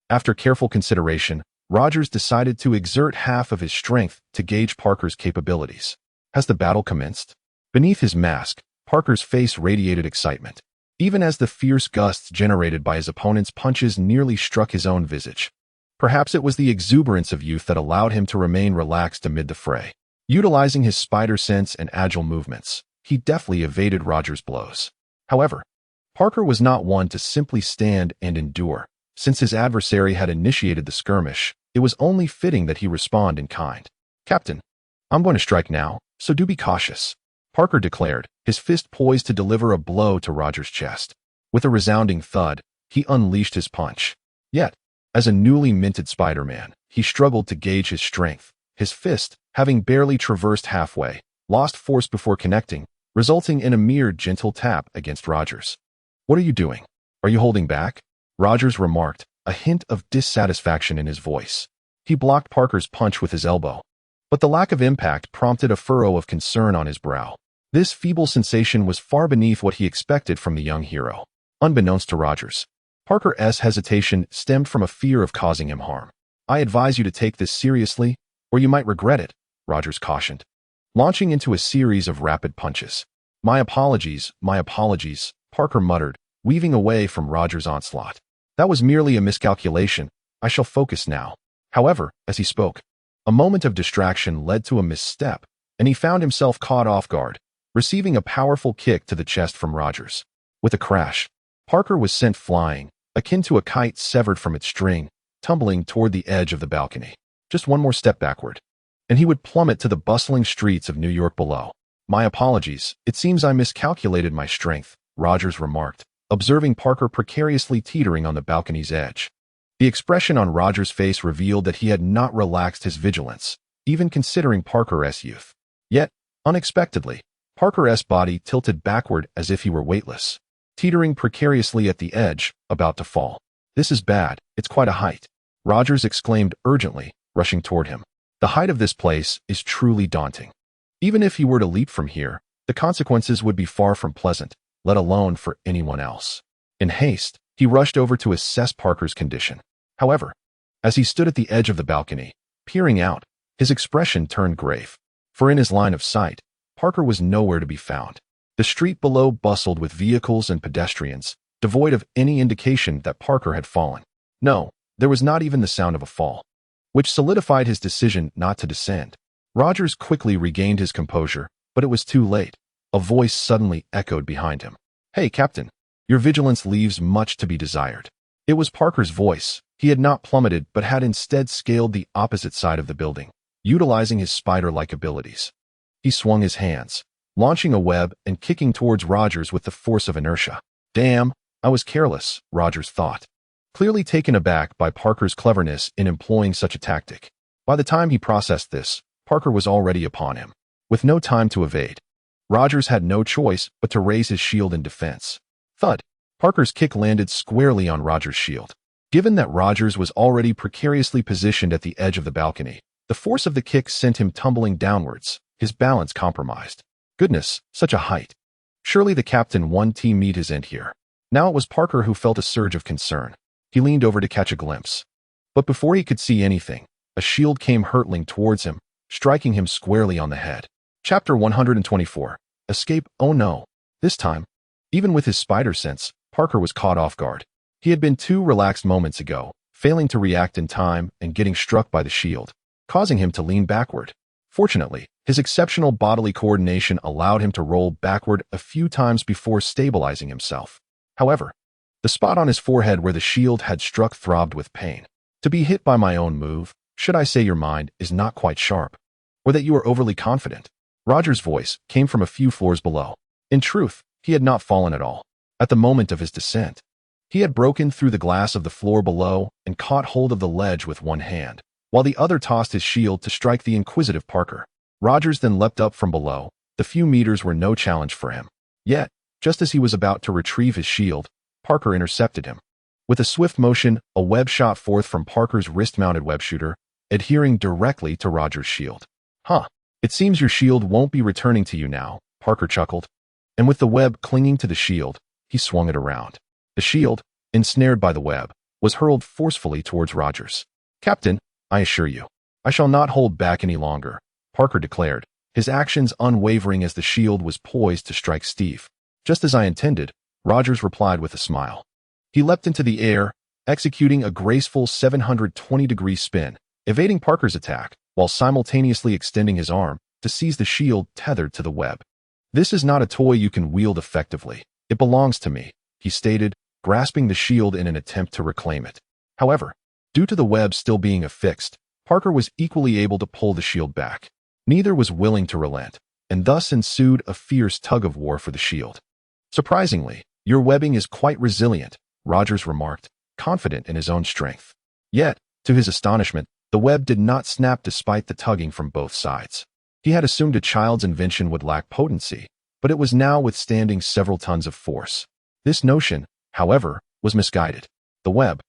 After careful consideration, Rogers decided to exert half of his strength to gauge Parker's capabilities. Has the battle commenced? Beneath his mask, Parker's face radiated excitement, even as the fierce gusts generated by his opponent's punches nearly struck his own visage. Perhaps it was the exuberance of youth that allowed him to remain relaxed amid the fray. Utilizing his spider sense and agile movements, he deftly evaded Rogers' blows. However, Parker was not one to simply stand and endure. Since his adversary had initiated the skirmish, it was only fitting that he respond in kind. "Captain, I'm going to strike now, so do be cautious," Parker declared, his fist poised to deliver a blow to Rogers' chest. With a resounding thud, he unleashed his punch. Yet, as a newly minted Spider-Man, he struggled to gauge his strength. His fist, having barely traversed halfway, lost force before connecting, resulting in a mere gentle tap against Rogers. "What are you doing? Are you holding back?" Rogers remarked, a hint of dissatisfaction in his voice. He blocked Parker's punch with his elbow, but the lack of impact prompted a furrow of concern on his brow. This feeble sensation was far beneath what he expected from the young hero. Unbeknownst to Rogers, Parker's hesitation stemmed from a fear of causing him harm. "I advise you to take this seriously, or you might regret it," Rogers cautioned, launching into a series of rapid punches. My apologies," Parker muttered, weaving away from Rogers' onslaught. "That was merely a miscalculation. I shall focus now." However, as he spoke, a moment of distraction led to a misstep, and he found himself caught off guard, receiving a powerful kick to the chest from Rogers. With a crash, Parker was sent flying, akin to a kite severed from its string, tumbling toward the edge of the balcony. Just one more step backward, and he would plummet to the bustling streets of New York below. "My apologies, it seems I miscalculated my strength," Rogers remarked, observing Parker precariously teetering on the balcony's edge. The expression on Rogers' face revealed that he had not relaxed his vigilance, even considering Parker's youth. Yet, unexpectedly, Parker's body tilted backward as if he were weightless, teetering precariously at the edge, about to fall. "This is bad, it's quite a height," Rogers exclaimed urgently, rushing toward him. "The height of this place is truly daunting. Even if he were to leap from here, the consequences would be far from pleasant, let alone for anyone else." In haste, he rushed over to assess Parker's condition. However, as he stood at the edge of the balcony, peering out, his expression turned grave. For in his line of sight, Parker was nowhere to be found. The street below bustled with vehicles and pedestrians, devoid of any indication that Parker had fallen. No, there was not even the sound of a fall, which solidified his decision not to descend. Rogers quickly regained his composure, but it was too late. A voice suddenly echoed behind him. "Hey, Captain, your vigilance leaves much to be desired." It was Parker's voice. He had not plummeted but had instead scaled the opposite side of the building, utilizing his spider-like abilities. He swung his hands, launching a web and kicking towards Rogers with the force of inertia. "Damn, I was careless," Rogers thought, clearly taken aback by Parker's cleverness in employing such a tactic. By the time he processed this, Parker was already upon him. With no time to evade, Rogers had no choice but to raise his shield in defense. Thud! Parker's kick landed squarely on Rogers' shield. Given that Rogers was already precariously positioned at the edge of the balcony, the force of the kick sent him tumbling downwards, his balance compromised. Goodness, such a height. Surely the captain won't meet his end here. Now it was Parker who felt a surge of concern. He leaned over to catch a glimpse. But before he could see anything, a shield came hurtling towards him, striking him squarely on the head. Chapter 124. Escape. Oh no. This time, even with his spider sense, Parker was caught off guard. He had been too relaxed moments ago, failing to react in time and getting struck by the shield, causing him to lean backward. Fortunately, his exceptional bodily coordination allowed him to roll backward a few times before stabilizing himself. However, the spot on his forehead where the shield had struck throbbed with pain. To be hit by my own move, should I say your mind is not quite sharp, or that you are overly confident? Roger's voice came from a few floors below. In truth, he had not fallen at all. At the moment of his descent, he had broken through the glass of the floor below and caught hold of the ledge with one hand, while the other tossed his shield to strike the inquisitive Parker. Rogers then leapt up from below. The few meters were no challenge for him. Yet, just as he was about to retrieve his shield, Parker intercepted him. With a swift motion, a web shot forth from Parker's wrist-mounted web shooter, adhering directly to Rogers' shield. Huh. It seems your shield won't be returning to you now, Parker chuckled. And with the web clinging to the shield, he swung it around. The shield, ensnared by the web, was hurled forcefully towards Rogers. Captain, I assure you, I shall not hold back any longer, Parker declared, his actions unwavering as the shield was poised to strike Steve. Just as I intended, Rogers replied with a smile. He leapt into the air, executing a graceful 720-degree spin, evading Parker's attack, while simultaneously extending his arm to seize the shield tethered to the web. This is not a toy you can wield effectively. It belongs to me, he stated, grasping the shield in an attempt to reclaim it. However, due to the web still being affixed, Parker was equally able to pull the shield back. Neither was willing to relent, and thus ensued a fierce tug-of-war for the shield. Surprisingly, your webbing is quite resilient, Rogers remarked, confident in his own strength. Yet, to his astonishment, the web did not snap despite the tugging from both sides. He had assumed a child's invention would lack potency, but it was now withstanding several tons of force. This notion, however, was misguided. The web,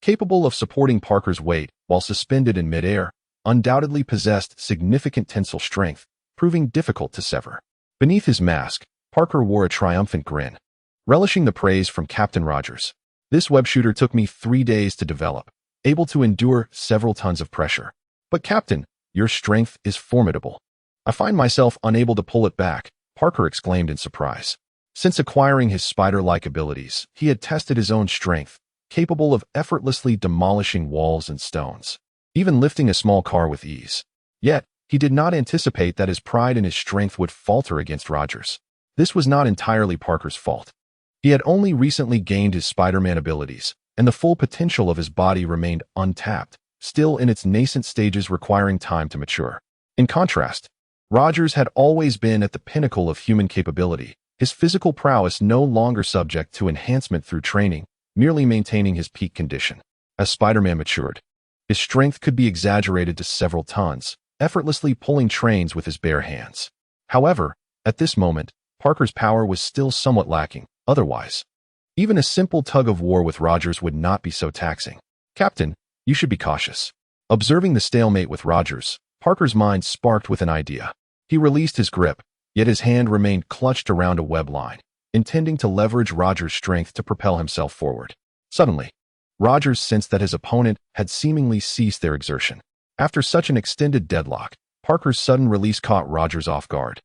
capable of supporting Parker's weight while suspended in midair, undoubtedly possessed significant tensile strength, proving difficult to sever. Beneath his mask, Parker wore a triumphant grin, relishing the praise from Captain Rogers. This web shooter took me 3 days to develop, able to endure several tons of pressure. But Captain, your strength is formidable. I find myself unable to pull it back, Parker exclaimed in surprise. Since acquiring his spider-like abilities, he had tested his own strength, capable of effortlessly demolishing walls and stones, even lifting a small car with ease. Yet, he did not anticipate that his pride in his strength would falter against Rogers. This was not entirely Parker's fault. He had only recently gained his Spider-Man abilities, and the full potential of his body remained untapped, still in its nascent stages requiring time to mature. In contrast, Rogers had always been at the pinnacle of human capability, his physical prowess no longer subject to enhancement through training, merely maintaining his peak condition. As Spider-Man matured, his strength could be exaggerated to several tons, effortlessly pulling trains with his bare hands. However, at this moment, Parker's power was still somewhat lacking. Otherwise, even a simple tug-of-war with Rogers would not be so taxing. Captain, you should be cautious. Observing the stalemate with Rogers, Parker's mind sparked with an idea. He released his grip, yet his hand remained clutched around a web line, intending to leverage Rogers' strength to propel himself forward. Suddenly, Rogers sensed that his opponent had seemingly ceased their exertion. After such an extended deadlock, Parker's sudden release caught Rogers off guard,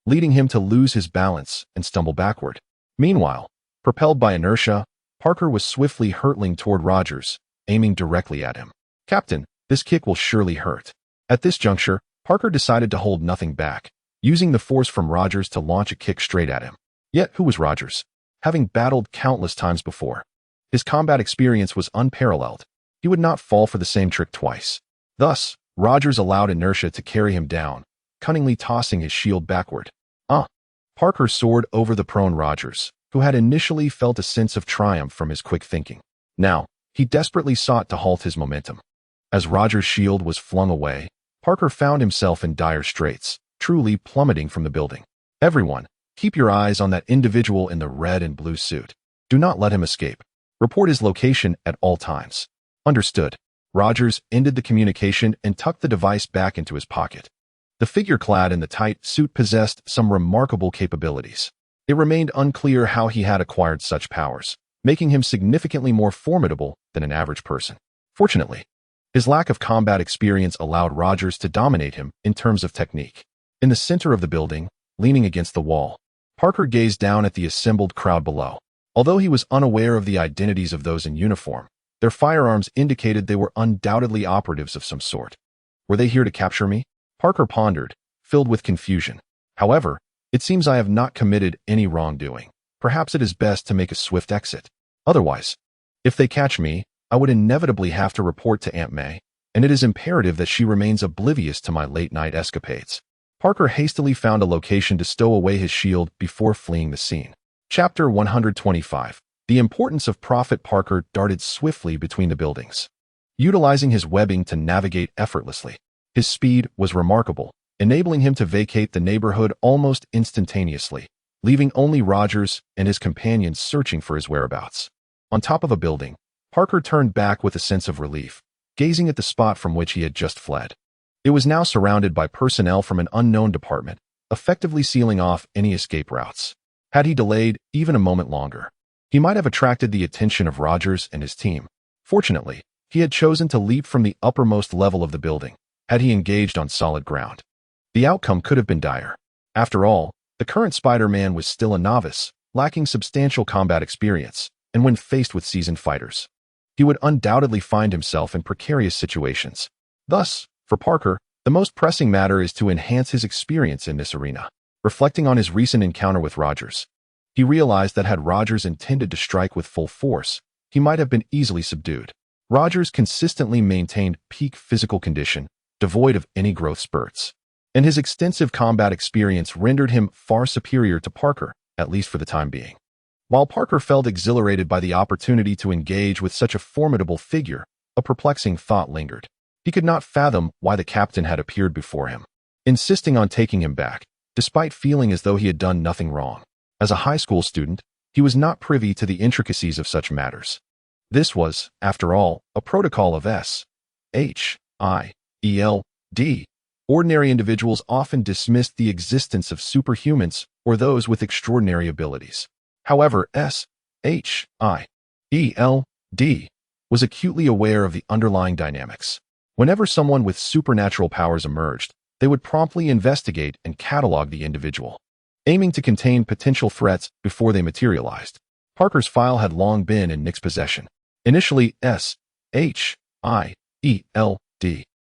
leading him to lose his balance and stumble backward. Meanwhile, propelled by inertia, Parker was swiftly hurtling toward Rogers, aiming directly at him. Captain, this kick will surely hurt. At this juncture, Parker decided to hold nothing back, using the force from Rogers to launch a kick straight at him. Yet who was Rogers? Having battled countless times before, his combat experience was unparalleled. He would not fall for the same trick twice. Thus, Rogers allowed inertia to carry him down, cunningly tossing his shield backward. Parker soared over the prone Rogers, who had initially felt a sense of triumph from his quick thinking. Now, he desperately sought to halt his momentum. As Rogers' shield was flung away, Parker found himself in dire straits, truly plummeting from the building. Everyone, keep your eyes on that individual in the red and blue suit. Do not let him escape. Report his location at all times. Understood. Rogers ended the communication and tucked the device back into his pocket. The figure clad in the tight suit possessed some remarkable capabilities. It remained unclear how he had acquired such powers, making him significantly more formidable than an average person. Fortunately, his lack of combat experience allowed Rogers to dominate him in terms of technique. In the center of the building, leaning against the wall, Parker gazed down at the assembled crowd below. Although he was unaware of the identities of those in uniform, their firearms indicated they were undoubtedly operatives of some sort. Were they here to capture me? Parker pondered, filled with confusion. However, it seems I have not committed any wrongdoing. Perhaps it is best to make a swift exit. Otherwise, if they catch me, I would inevitably have to report to Aunt May, and it is imperative that she remains oblivious to my late-night escapades. Parker hastily found a location to stow away his shield before fleeing the scene. Chapter 125. The importance of profit. Parker darted swiftly between the buildings, utilizing his webbing to navigate effortlessly. His speed was remarkable, enabling him to vacate the neighborhood almost instantaneously, leaving only Rogers and his companions searching for his whereabouts. On top of a building, Parker turned back with a sense of relief, gazing at the spot from which he had just fled. It was now surrounded by personnel from an unknown department, effectively sealing off any escape routes. Had he delayed even a moment longer, he might have attracted the attention of Rogers and his team. Fortunately, he had chosen to leap from the uppermost level of the building. Had he engaged on solid ground, the outcome could have been dire. After all, the current Spider-Man was still a novice, lacking substantial combat experience, and when faced with seasoned fighters, he would undoubtedly find himself in precarious situations. Thus, for Parker, the most pressing matter is to enhance his experience in this arena. Reflecting on his recent encounter with Rogers, he realized that had Rogers intended to strike with full force, he might have been easily subdued. Rogers consistently maintained peak physical condition, devoid of any growth spurts, and his extensive combat experience rendered him far superior to Parker, at least for the time being. While Parker felt exhilarated by the opportunity to engage with such a formidable figure, a perplexing thought lingered. He could not fathom why the captain had appeared before him, insisting on taking him back, despite feeling as though he had done nothing wrong. As a high school student, he was not privy to the intricacies of such matters. This was, after all, a protocol of S.H.I.E.L.D. Ordinary individuals often dismissed the existence of superhumans or those with extraordinary abilities. However, S.H.I.E.L.D. was acutely aware of the underlying dynamics. Whenever someone with supernatural powers emerged, they would promptly investigate and catalog the individual, aiming to contain potential threats before they materialized. Parker's file had long been in Nick's possession. Initially, S.H.I.E.L.D.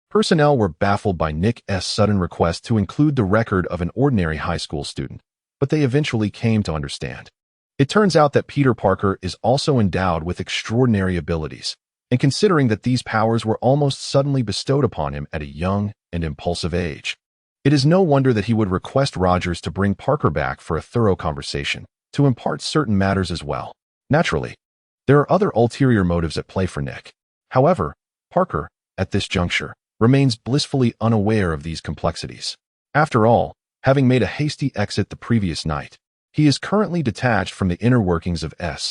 personnel were baffled by Nick's sudden request to include the record of an ordinary high school student, but they eventually came to understand. It turns out that Peter Parker is also endowed with extraordinary abilities, and considering that these powers were almost suddenly bestowed upon him at a young and impulsive age, it is no wonder that he would request Rogers to bring Parker back for a thorough conversation, to impart certain matters as well. Naturally, there are other ulterior motives at play for Nick. However, Parker, at this juncture, remains blissfully unaware of these complexities. After all, having made a hasty exit the previous night, he is currently detached from the inner workings of S.H.I.E.L.D.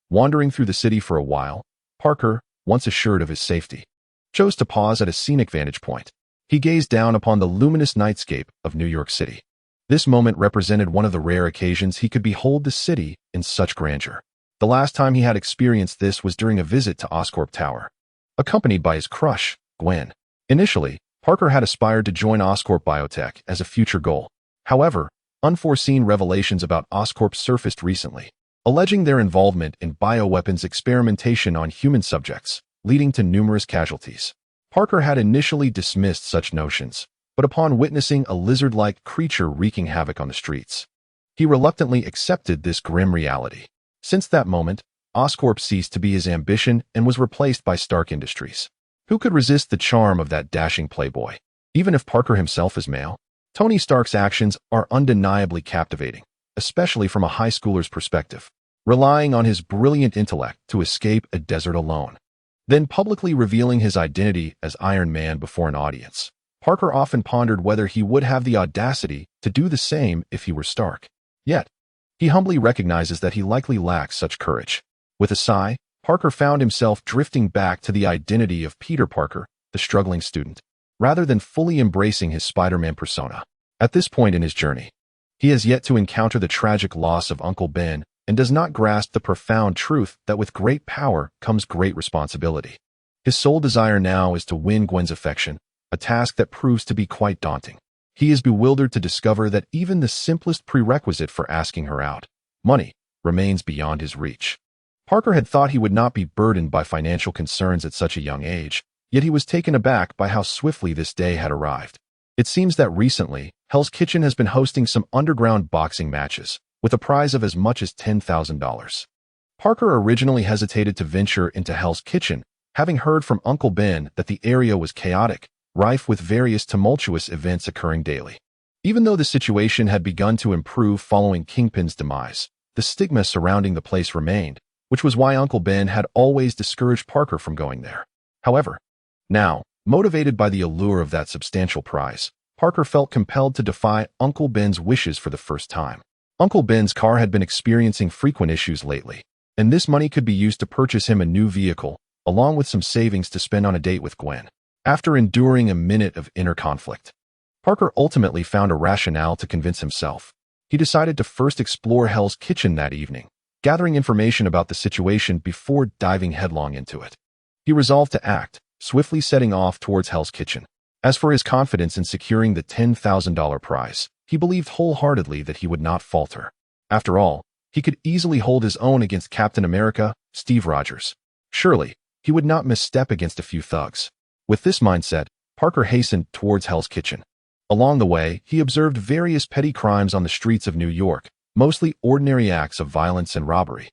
Wandering through the city for a while, Parker, once assured of his safety, chose to pause at a scenic vantage point. He gazed down upon the luminous nightscape of New York City. This moment represented one of the rare occasions he could behold the city in such grandeur. The last time he had experienced this was during a visit to Oscorp Tower, accompanied by his crush, Gwen. Initially, Parker had aspired to join Oscorp Biotech as a future goal. However, unforeseen revelations about Oscorp surfaced recently, alleging their involvement in bioweapons experimentation on human subjects, leading to numerous casualties. Parker had initially dismissed such notions, but upon witnessing a lizard-like creature wreaking havoc on the streets, he reluctantly accepted this grim reality. Since that moment, Oscorp ceased to be his ambition and was replaced by Stark Industries. Who could resist the charm of that dashing playboy? Even if Parker himself is male, Tony Stark's actions are undeniably captivating, especially from a high schooler's perspective, relying on his brilliant intellect to escape a desert alone, then publicly revealing his identity as Iron Man before an audience. Parker often pondered whether he would have the audacity to do the same if he were Stark. Yet, he humbly recognizes that he likely lacks such courage. With a sigh, Parker found himself drifting back to the identity of Peter Parker, the struggling student. rather than fully embracing his Spider-Man persona. At this point in his journey, he has yet to encounter the tragic loss of Uncle Ben and does not grasp the profound truth that with great power comes great responsibility. His sole desire now is to win Gwen's affection, a task that proves to be quite daunting. He is bewildered to discover that even the simplest prerequisite for asking her out, money, remains beyond his reach. Parker had thought he would not be burdened by financial concerns at such a young age, yet he was taken aback by how swiftly this day had arrived. It seems that recently, Hell's Kitchen has been hosting some underground boxing matches, with a prize of as much as $10,000. Parker originally hesitated to venture into Hell's Kitchen, having heard from Uncle Ben that the area was chaotic, rife with various tumultuous events occurring daily. Even though the situation had begun to improve following Kingpin's demise, the stigma surrounding the place remained, which was why Uncle Ben had always discouraged Parker from going there. However, now, motivated by the allure of that substantial prize, Parker felt compelled to defy Uncle Ben's wishes for the first time. Uncle Ben's car had been experiencing frequent issues lately, and this money could be used to purchase him a new vehicle, along with some savings to spend on a date with Gwen. After enduring a minute of inner conflict, Parker ultimately found a rationale to convince himself. He decided to first explore Hell's Kitchen that evening, gathering information about the situation before diving headlong into it. He resolved to act, swiftly setting off towards Hell's Kitchen. As for his confidence in securing the $10,000 prize, he believed wholeheartedly that he would not falter. After all, he could easily hold his own against Captain America, Steve Rogers. Surely, he would not misstep against a few thugs. With this mindset, Parker hastened towards Hell's Kitchen. Along the way, he observed various petty crimes on the streets of New York, mostly ordinary acts of violence and robbery.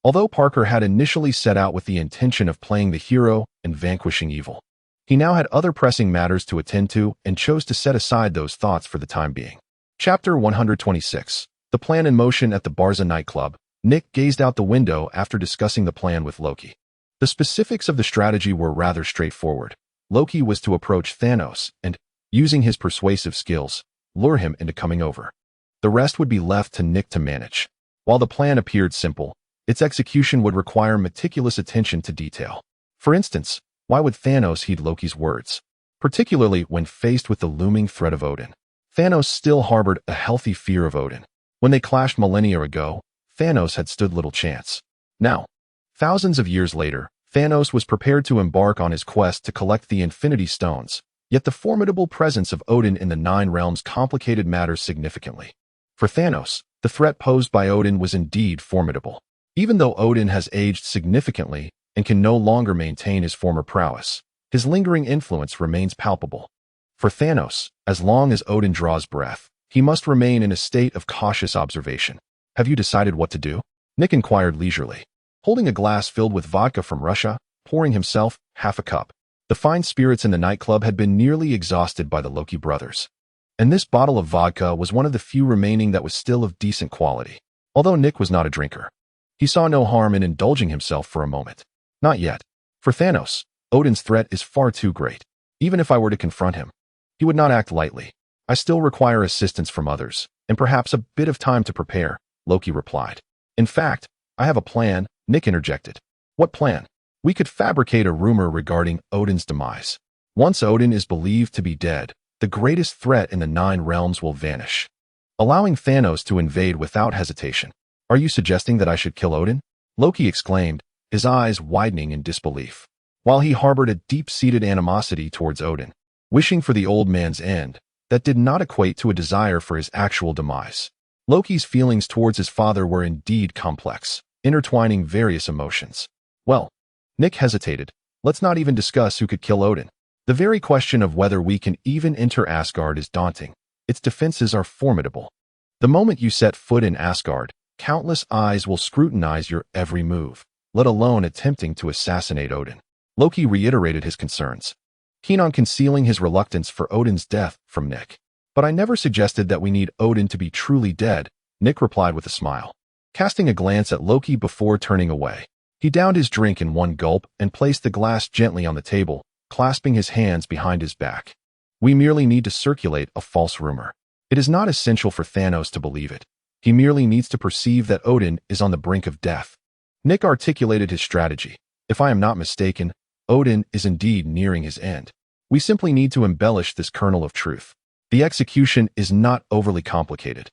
Although Parker had initially set out with the intention of playing the hero and vanquishing evil, he now had other pressing matters to attend to and chose to set aside those thoughts for the time being. Chapter 126. The plan in motion at the Barza nightclub. Nick gazed out the window after discussing the plan with Loki. The specifics of the strategy were rather straightforward. Loki was to approach Thanos and, using his persuasive skills, lure him into coming over. The rest would be left to Nick to manage. While the plan appeared simple, its execution would require meticulous attention to detail. For instance, why would Thanos heed Loki's words? Particularly when faced with the looming threat of Odin. Thanos still harbored a healthy fear of Odin. When they clashed millennia ago, Thanos had stood little chance. Now, thousands of years later, Thanos was prepared to embark on his quest to collect the Infinity Stones, yet the formidable presence of Odin in the Nine Realms complicated matters significantly. For Thanos, the threat posed by Odin was indeed formidable. Even though Odin has aged significantly and can no longer maintain his former prowess, his lingering influence remains palpable. For Thanos, as long as Odin draws breath, he must remain in a state of cautious observation. Have you decided what to do? Nick inquired leisurely, holding a glass filled with vodka from Russia, pouring himself half a cup. The fine spirits in the nightclub had been nearly exhausted by the Loki brothers, and this bottle of vodka was one of the few remaining that was still of decent quality. Although Nick was not a drinker, he saw no harm in indulging himself for a moment. Not yet. For Thanos, Odin's threat is far too great. Even if I were to confront him, he would not act lightly. I still require assistance from others, and perhaps a bit of time to prepare, Loki replied. In fact, I have a plan, Nick interjected. What plan? We could fabricate a rumor regarding Odin's demise. Once Odin is believed to be dead, the greatest threat in the Nine Realms will vanish, allowing Thanos to invade without hesitation. Are you suggesting that I should kill Odin? Loki exclaimed, his eyes widening in disbelief. While he harbored a deep-seated animosity towards Odin, wishing for the old man's end, that did not equate to a desire for his actual demise. Loki's feelings towards his father were indeed complex, intertwining various emotions. Well, Nick hesitated. Let's not even discuss who could kill Odin. The very question of whether we can even enter Asgard is daunting. Its defenses are formidable. The moment you set foot in Asgard, countless eyes will scrutinize your every move, let alone attempting to assassinate Odin. Loki reiterated his concerns, keen on concealing his reluctance for Odin's death from Nick. But I never suggested that we need Odin to be truly dead, Nick replied with a smile, casting a glance at Loki before turning away. He downed his drink in one gulp and placed the glass gently on the table, clasping his hands behind his back. We merely need to circulate a false rumor. It is not essential for Thanos to believe it. He merely needs to perceive that Odin is on the brink of death. Nick articulated his strategy. If I am not mistaken, Odin is indeed nearing his end. We simply need to embellish this kernel of truth. The execution is not overly complicated.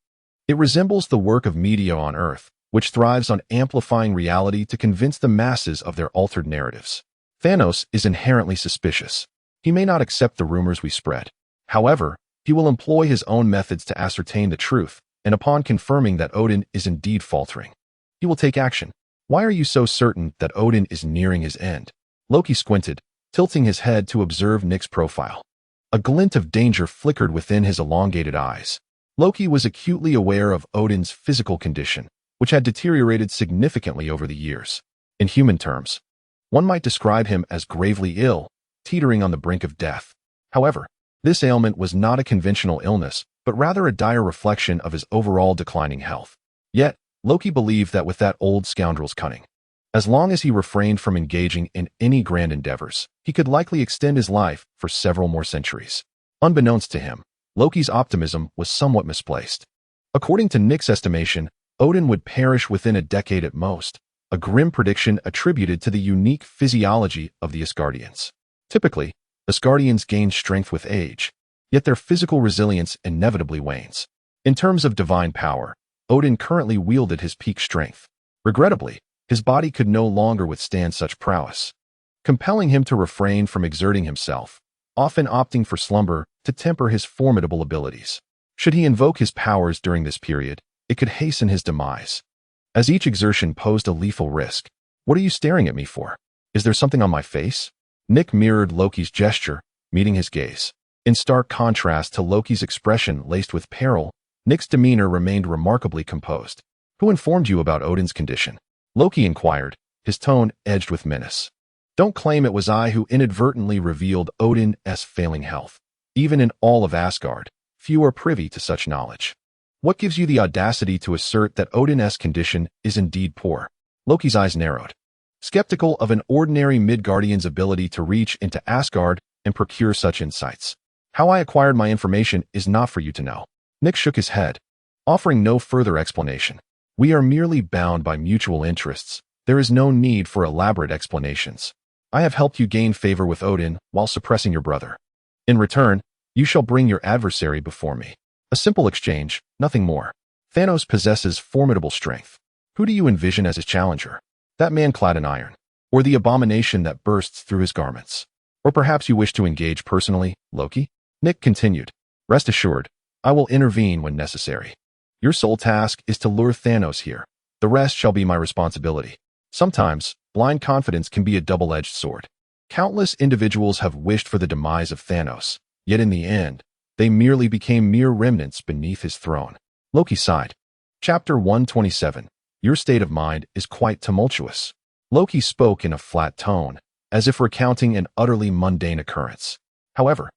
It resembles the work of media on Earth, which thrives on amplifying reality to convince the masses of their altered narratives. Thanos is inherently suspicious. He may not accept the rumors we spread. However, he will employ his own methods to ascertain the truth, and upon confirming that Odin is indeed faltering, he will take action. Why are you so certain that Odin is nearing his end? Loki squinted, tilting his head to observe Nick's profile. A glint of danger flickered within his elongated eyes. Loki was acutely aware of Odin's physical condition, which had deteriorated significantly over the years. In human terms, one might describe him as gravely ill, teetering on the brink of death. However, this ailment was not a conventional illness, but rather a dire reflection of his overall declining health. Yet, Loki believed that with that old scoundrel's cunning, as long as he refrained from engaging in any grand endeavors, he could likely extend his life for several more centuries. Unbeknownst to him, Loki's optimism was somewhat misplaced. According to Nick's estimation, Odin would perish within a decade at most, a grim prediction attributed to the unique physiology of the Asgardians. Typically, Asgardians gain strength with age, yet their physical resilience inevitably wanes. In terms of divine power, Odin currently wielded his peak strength. Regrettably, his body could no longer withstand such prowess, compelling him to refrain from exerting himself, often opting for slumber to temper his formidable abilities. Should he invoke his powers during this period, it could hasten his demise. As each exertion posed a lethal risk. What are you staring at me for? Is there something on my face? Nick mirrored Loki's gesture, meeting his gaze. In stark contrast to Loki's expression laced with peril, Nick's demeanor remained remarkably composed. Who informed you about Odin's condition? Loki inquired, his tone edged with menace. Don't claim it was I who inadvertently revealed Odin's failing health. Even in all of Asgard, few are privy to such knowledge. What gives you the audacity to assert that Odin's condition is indeed poor? Loki's eyes narrowed, skeptical of an ordinary Midgardian's ability to reach into Asgard and procure such insights. How I acquired my information is not for you to know. Nick shook his head, offering no further explanation. We are merely bound by mutual interests. There is no need for elaborate explanations. I have helped you gain favor with Odin while suppressing your brother. In return, you shall bring your adversary before me. A simple exchange, nothing more. Thanos possesses formidable strength. Who do you envision as his challenger? That man clad in iron? Or the abomination that bursts through his garments? Or perhaps you wish to engage personally, Loki? Nick continued. Rest assured, I will intervene when necessary. Your sole task is to lure Thanos here. The rest shall be my responsibility. Sometimes, blind confidence can be a double-edged sword. Countless individuals have wished for the demise of Thanos, yet in the end, they merely became mere remnants beneath his throne. Loki sighed. Chapter 127. Your state of mind is quite tumultuous. Loki spoke in a flat tone, as if recounting an utterly mundane occurrence. However,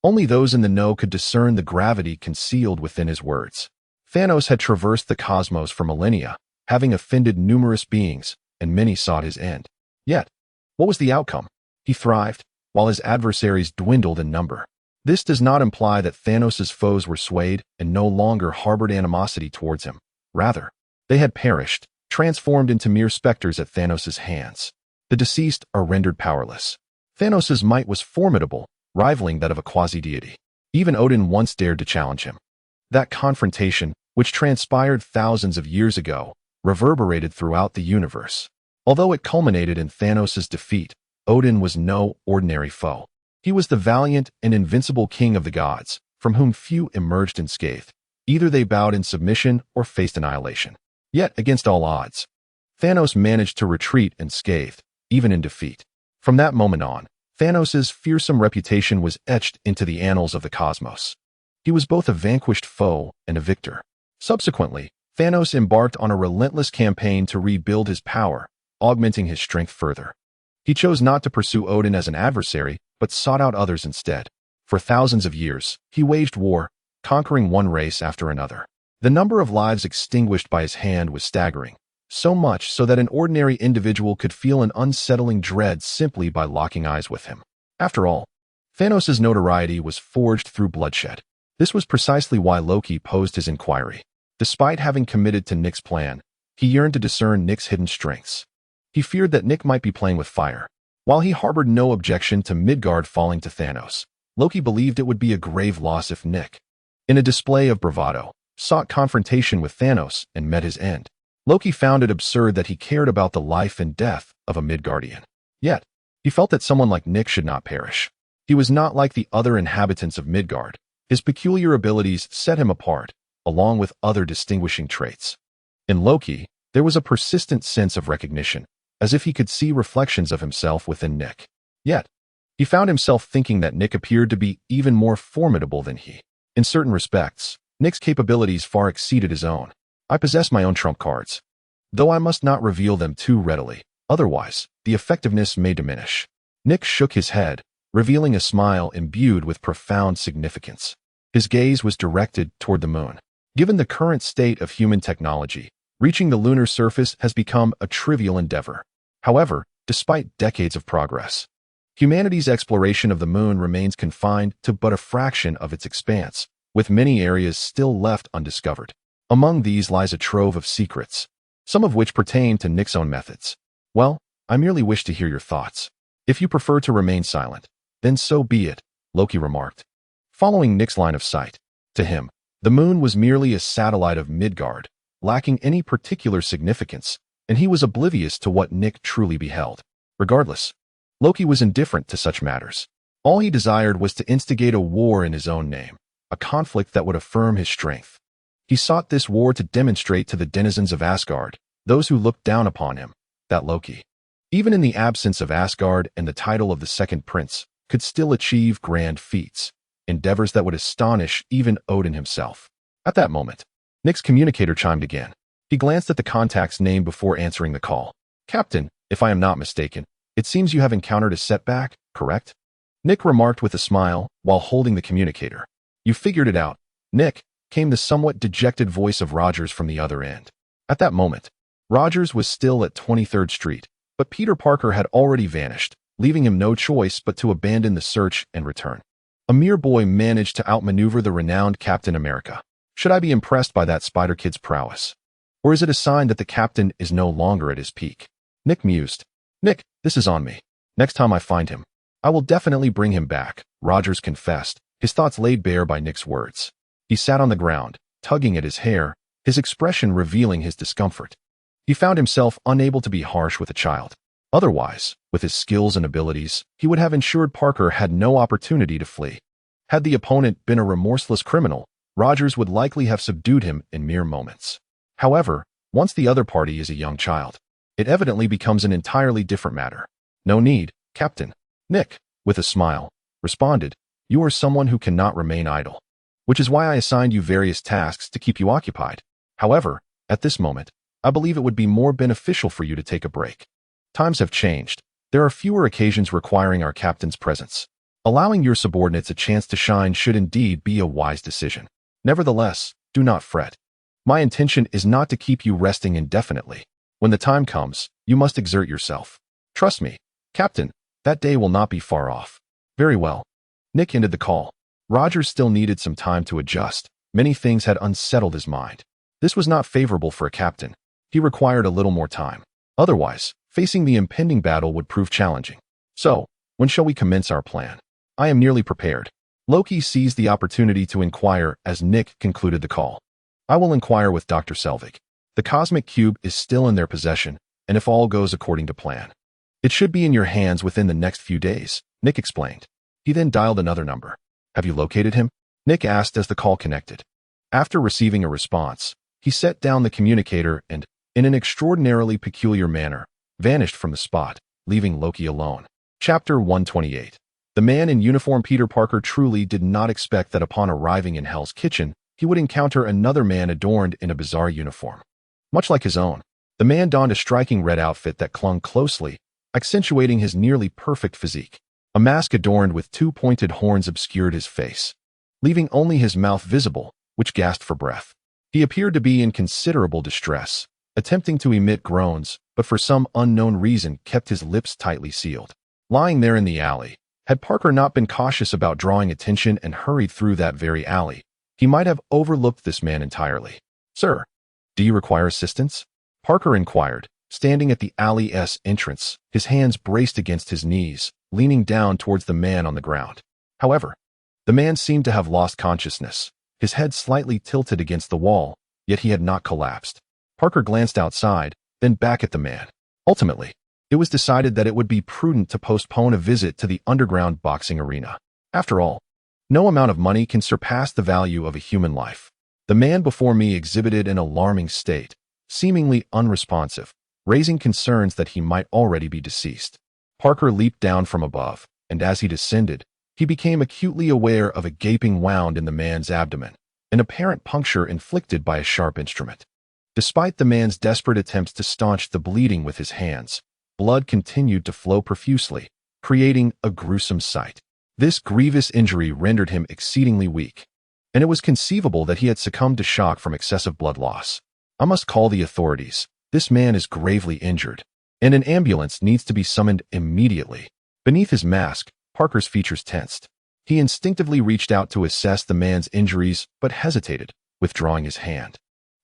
only those in the know could discern the gravity concealed within his words. Thanos had traversed the cosmos for millennia, having offended numerous beings, and many sought his end. Yet, what was the outcome? He thrived, while his adversaries dwindled in number. This does not imply that Thanos' foes were swayed and no longer harbored animosity towards him. Rather, they had perished, transformed into mere specters at Thanos' hands. The deceased are rendered powerless. Thanos' might was formidable, rivaling that of a quasi-deity. Even Odin once dared to challenge him. That confrontation, which transpired thousands of years ago, reverberated throughout the universe. Although it culminated in Thanos' defeat, Odin was no ordinary foe. He was the valiant and invincible king of the gods, from whom few emerged unscathed. Either they bowed in submission or faced annihilation. Yet, against all odds, Thanos managed to retreat unscathed, even in defeat. From that moment on, Thanos' fearsome reputation was etched into the annals of the cosmos. He was both a vanquished foe and a victor. Subsequently, Thanos embarked on a relentless campaign to rebuild his power, augmenting his strength further. He chose not to pursue Odin as an adversary, but sought out others instead. For thousands of years, he waged war, conquering one race after another. The number of lives extinguished by his hand was staggering, so much so that an ordinary individual could feel an unsettling dread simply by locking eyes with him. After all, Thanos' notoriety was forged through bloodshed. This was precisely why Loki posed his inquiry. Despite having committed to Nick's plan, he yearned to discern Nick's hidden strengths. He feared that Nick might be playing with fire. While he harbored no objection to Midgard falling to Thanos, Loki believed it would be a grave loss if Nick, in a display of bravado, sought confrontation with Thanos and met his end. Loki found it absurd that he cared about the life and death of a Midgardian. Yet, he felt that someone like Nick should not perish. He was not like the other inhabitants of Midgard. His peculiar abilities set him apart, along with other distinguishing traits. In Loki, there was a persistent sense of recognition, as if he could see reflections of himself within Nick. Yet, he found himself thinking that Nick appeared to be even more formidable than he. In certain respects, Nick's capabilities far exceeded his own. I possess my own trump cards, though I must not reveal them too readily, otherwise, the effectiveness may diminish. Nick shook his head, revealing a smile imbued with profound significance. His gaze was directed toward the moon. Given the current state of human technology, reaching the lunar surface has become a trivial endeavor. However, despite decades of progress, humanity's exploration of the moon remains confined to but a fraction of its expanse, with many areas still left undiscovered. Among these lies a trove of secrets, some of which pertain to Nick's own methods. Well, I merely wish to hear your thoughts. If you prefer to remain silent, then so be it, Loki remarked. Following Nick's line of sight, to him, the moon was merely a satellite of Midgard, lacking any particular significance, and he was oblivious to what Nick truly beheld. Regardless, Loki was indifferent to such matters. All he desired was to instigate a war in his own name, a conflict that would affirm his strength. He sought this war to demonstrate to the denizens of Asgard, those who looked down upon him, that Loki, even in the absence of Asgard and the title of the Second Prince, could still achieve grand feats, endeavors that would astonish even Odin himself. At that moment, Nick's communicator chimed again. He glanced at the contact's name before answering the call. Captain, if I am not mistaken, it seems you have encountered a setback, correct? Nick remarked with a smile while holding the communicator. You figured it out, Nick, came the somewhat dejected voice of Rogers from the other end. At that moment, Rogers was still at 23rd Street, but Peter Parker had already vanished, leaving him no choice but to abandon the search and return. A mere boy managed to outmaneuver the renowned Captain America. Should I be impressed by that Spider-Kid's prowess? Or is it a sign that the Captain is no longer at his peak? Nick mused. Nick, this is on me. Next time I find him, I will definitely bring him back, Rogers confessed, his thoughts laid bare by Nick's words. He sat on the ground, tugging at his hair, his expression revealing his discomfort. He found himself unable to be harsh with a child. Otherwise, with his skills and abilities, he would have ensured Parker had no opportunity to flee. Had the opponent been a remorseless criminal, Rogers would likely have subdued him in mere moments. However, once the other party is a young child, it evidently becomes an entirely different matter. No need, Captain. Nick, with a smile, responded, you are someone who cannot remain idle, which is why I assigned you various tasks to keep you occupied. However, at this moment, I believe it would be more beneficial for you to take a break. Times have changed. There are fewer occasions requiring our captain's presence. Allowing your subordinates a chance to shine should indeed be a wise decision. Nevertheless, do not fret. My intention is not to keep you resting indefinitely. When the time comes, you must exert yourself. Trust me, Captain, that day will not be far off. Very well. Nick ended the call. Rogers still needed some time to adjust. Many things had unsettled his mind. This was not favorable for a captain. He required a little more time. Otherwise, facing the impending battle would prove challenging. So, when shall we commence our plan? I am nearly prepared. Loki seized the opportunity to inquire as Nick concluded the call. I will inquire with Dr. Selvig. The cosmic cube is still in their possession, and if all goes according to plan, it should be in your hands within the next few days, Nick explained. He then dialed another number. Have you located him? Nick asked as the call connected. After receiving a response, he set down the communicator and, in an extraordinarily peculiar manner, vanished from the spot, leaving Loki alone. Chapter 128. The man in uniform. Peter Parker truly did not expect that upon arriving in Hell's Kitchen, he would encounter another man adorned in a bizarre uniform. Much like his own, the man donned a striking red outfit that clung closely, accentuating his nearly perfect physique. A mask adorned with two pointed horns obscured his face, leaving only his mouth visible, which gasped for breath. He appeared to be in considerable distress, attempting to emit groans, but for some unknown reason kept his lips tightly sealed. Lying there in the alley, had Parker not been cautious about drawing attention and hurried through that very alley, he might have overlooked this man entirely. Sir, do you require assistance? Parker inquired, standing at the alley's entrance, his hands braced against his knees, leaning down towards the man on the ground. However, The man seemed to have lost consciousness, his head slightly tilted against the wall, yet he had not collapsed. Parker glanced outside, then back at the man. Ultimately, it was decided that it would be prudent to postpone a visit to the underground boxing arena. After all, no amount of money can surpass the value of a human life. The man before me exhibited an alarming state, seemingly unresponsive, raising concerns that he might already be deceased. Parker leaped down from above, and as he descended, he became acutely aware of a gaping wound in the man's abdomen, an apparent puncture inflicted by a sharp instrument. Despite the man's desperate attempts to staunch the bleeding with his hands, blood continued to flow profusely, creating a gruesome sight. This grievous injury rendered him exceedingly weak, and it was conceivable that he had succumbed to shock from excessive blood loss. I must call the authorities. This man is gravely injured, and an ambulance needs to be summoned immediately. Beneath his mask, Parker's features tensed. He instinctively reached out to assess the man's injuries, but hesitated, withdrawing his hand.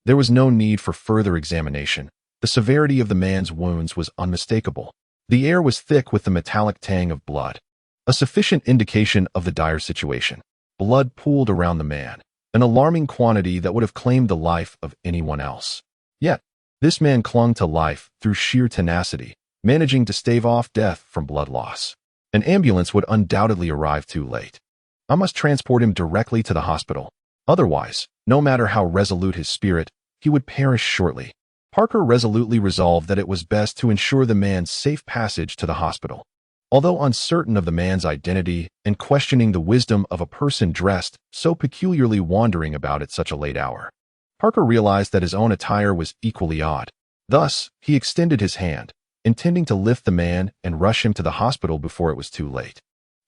There was no need for further examination. The severity of the man's wounds was unmistakable. The air was thick with the metallic tang of blood, a sufficient indication of the dire situation. Blood pooled around the man, an alarming quantity that would have claimed the life of anyone else. Yet, this man clung to life through sheer tenacity, managing to stave off death from blood loss. An ambulance would undoubtedly arrive too late. I must transport him directly to the hospital. Otherwise, no matter how resolute his spirit, he would perish shortly. Parker resolutely resolved that it was best to ensure the man's safe passage to the hospital. Although uncertain of the man's identity and questioning the wisdom of a person dressed so peculiarly wandering about at such a late hour, Parker realized that his own attire was equally odd. Thus, he extended his hand, intending to lift the man and rush him to the hospital before it was too late.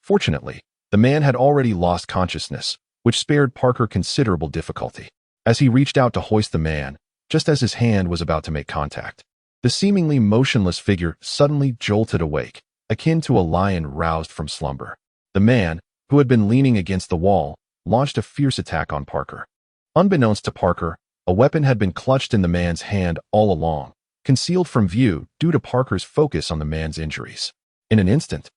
Fortunately, the man had already lost consciousness, which spared Parker considerable difficulty. As he reached out to hoist the man, just as his hand was about to make contact, the seemingly motionless figure suddenly jolted awake, akin to a lion roused from slumber. The man, who had been leaning against the wall, launched a fierce attack on Parker. Unbeknownst to Parker, a weapon had been clutched in the man's hand all along, concealed from view due to Parker's focus on the man's injuries. In an instant,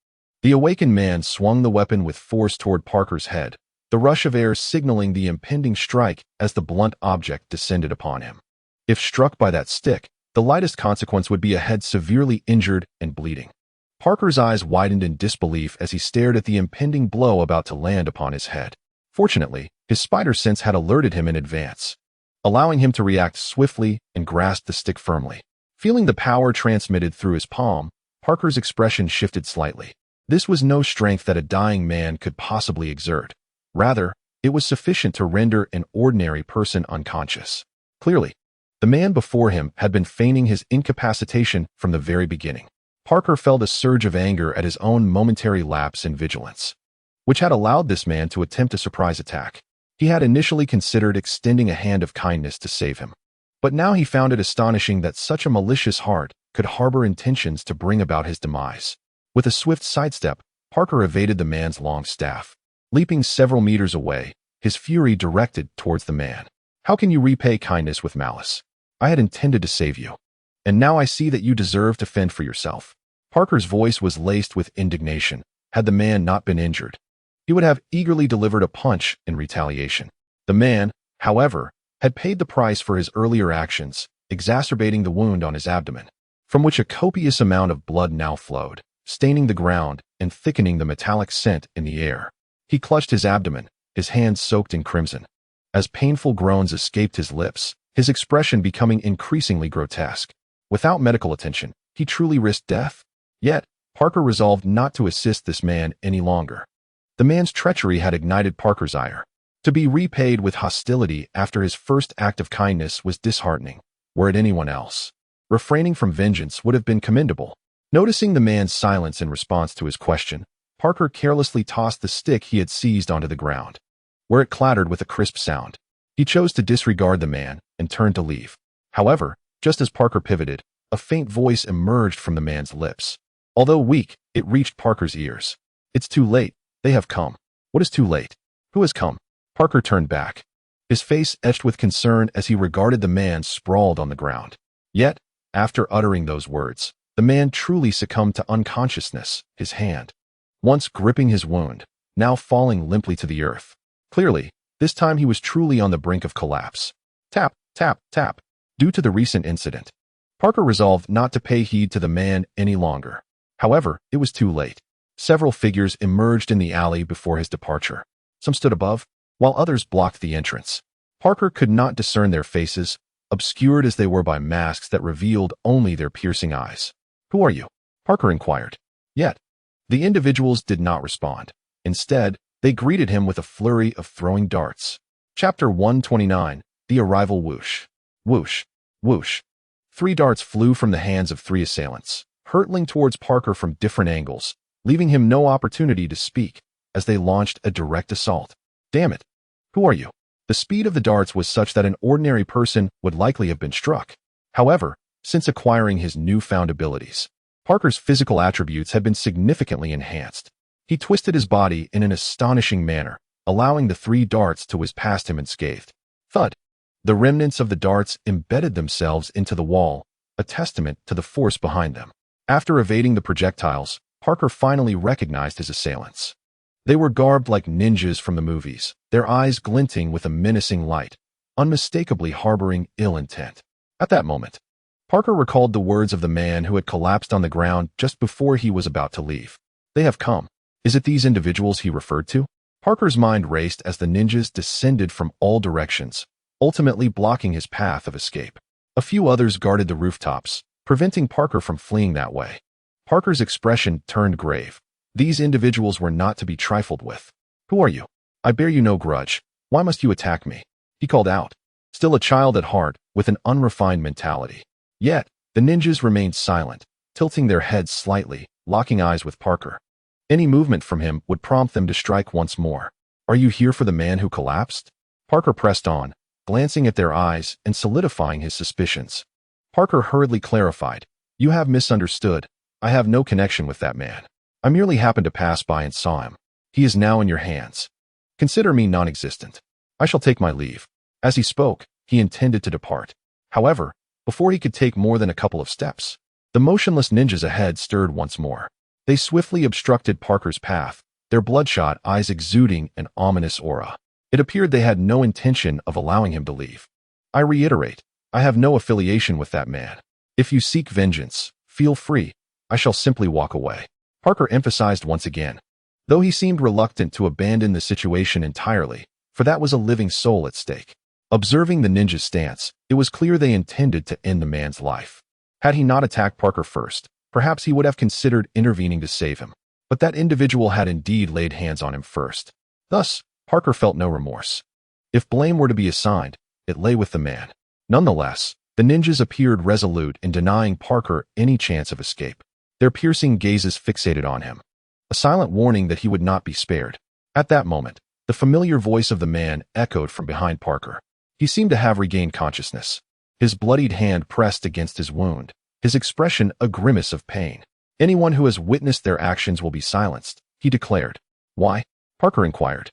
the awakened man swung the weapon with force toward Parker's head, the rush of air signaling the impending strike as the blunt object descended upon him. If struck by that stick, the lightest consequence would be a head severely injured and bleeding. Parker's eyes widened in disbelief as he stared at the impending blow about to land upon his head. Fortunately, his spider sense had alerted him in advance, allowing him to react swiftly and grasp the stick firmly. Feeling the power transmitted through his palm, Parker's expression shifted slightly. This was no strength that a dying man could possibly exert. Rather, it was sufficient to render an ordinary person unconscious. Clearly, the man before him had been feigning his incapacitation from the very beginning. Parker felt a surge of anger at his own momentary lapse in vigilance, which had allowed this man to attempt a surprise attack. He had initially considered extending a hand of kindness to save him, but now he found it astonishing that such a malicious heart could harbor intentions to bring about his demise. With a swift sidestep, Parker evaded the man's long staff. Leaping several meters away, his fury directed towards the man. "How can you repay kindness with malice? I had intended to save you, and now I see that you deserve to fend for yourself." Parker's voice was laced with indignation. Had the man not been injured, he would have eagerly delivered a punch in retaliation. The man, however, had paid the price for his earlier actions, exacerbating the wound on his abdomen, from which a copious amount of blood now flowed, staining the ground and thickening the metallic scent in the air. He clutched his abdomen, his hands soaked in crimson. As painful groans escaped his lips, his expression becoming increasingly grotesque. Without medical attention, he truly risked death. Yet, Parker resolved not to assist this man any longer. The man's treachery had ignited Parker's ire. To be repaid with hostility after his first act of kindness was disheartening, were it anyone else. Refraining from vengeance would have been commendable. Noticing the man's silence in response to his question, Parker carelessly tossed the stick he had seized onto the ground, where it clattered with a crisp sound. He chose to disregard the man and turned to leave. However, just as Parker pivoted, a faint voice emerged from the man's lips. Although weak, it reached Parker's ears. "It's too late. They have come." "What is too late? Who has come?" Parker turned back, his face etched with concern as he regarded the man sprawled on the ground. Yet, after uttering those words, the man truly succumbed to unconsciousness, his hand, once gripping his wound, now falling limply to the earth. Clearly, this time he was truly on the brink of collapse. Tap, tap, tap. Due to the recent incident, Parker resolved not to pay heed to the man any longer. However, it was too late. Several figures emerged in the alley before his departure. Some stood above, while others blocked the entrance. Parker could not discern their faces, obscured as they were by masks that revealed only their piercing eyes. "Who are you?" Parker inquired. Yet, the individuals did not respond. Instead, they greeted him with a flurry of throwing darts. Chapter 129, The Arrival Whoosh. Whoosh, whoosh. 3 darts flew from the hands of 3 assailants, hurtling towards Parker from different angles, leaving him no opportunity to speak as they launched a direct assault. "Damn it! Who are you?" The speed of the darts was such that an ordinary person would likely have been struck. However, since acquiring his newfound abilities, Parker's physical attributes had been significantly enhanced. He twisted his body in an astonishing manner, allowing the 3 darts to whiz past him unscathed. Thud! The remnants of the darts embedded themselves into the wall, a testament to the force behind them. After evading the projectiles, Parker finally recognized his assailants. They were garbed like ninjas from the movies, their eyes glinting with a menacing light, unmistakably harboring ill intent. At that moment, Parker recalled the words of the man who had collapsed on the ground just before he was about to leave. "They have come." Is it these individuals he referred to? Parker's mind raced as the ninjas descended from all directions, ultimately blocking his path of escape. A few others guarded the rooftops, preventing Parker from fleeing that way. Parker's expression turned grave. These individuals were not to be trifled with. "Who are you? I bear you no grudge. Why must you attack me?" he called out, still a child at heart with an unrefined mentality. Yet, the ninjas remained silent, tilting their heads slightly, locking eyes with Parker. Any movement from him would prompt them to strike once more. "Are you here for the man who collapsed?" Parker pressed on, glancing at their eyes and solidifying his suspicions. Parker hurriedly clarified, "You have misunderstood. I have no connection with that man. I merely happened to pass by and saw him. He is now in your hands. Consider me non-existent. I shall take my leave." As he spoke, he intended to depart. However, before he could take more than a couple of steps, the motionless ninjas ahead stirred once more. They swiftly obstructed Parker's path, their bloodshot eyes exuding an ominous aura. It appeared they had no intention of allowing him to leave. "I reiterate, I have no affiliation with that man. If you seek vengeance, feel free. I shall simply walk away." Parker emphasized once again, though he seemed reluctant to abandon the situation entirely, for that was a living soul at stake. Observing the ninja's stance, it was clear they intended to end the man's life. Had he not attacked Parker first, perhaps he would have considered intervening to save him. But that individual had indeed laid hands on him first. Thus, Parker felt no remorse. If blame were to be assigned, it lay with the man. Nonetheless, the ninjas appeared resolute in denying Parker any chance of escape. Their piercing gazes fixated on him, a silent warning that he would not be spared. At that moment, the familiar voice of the man echoed from behind Parker. He seemed to have regained consciousness, his bloodied hand pressed against his wound, his expression a grimace of pain. "Anyone who has witnessed their actions will be silenced," he declared. "Why?" Parker inquired.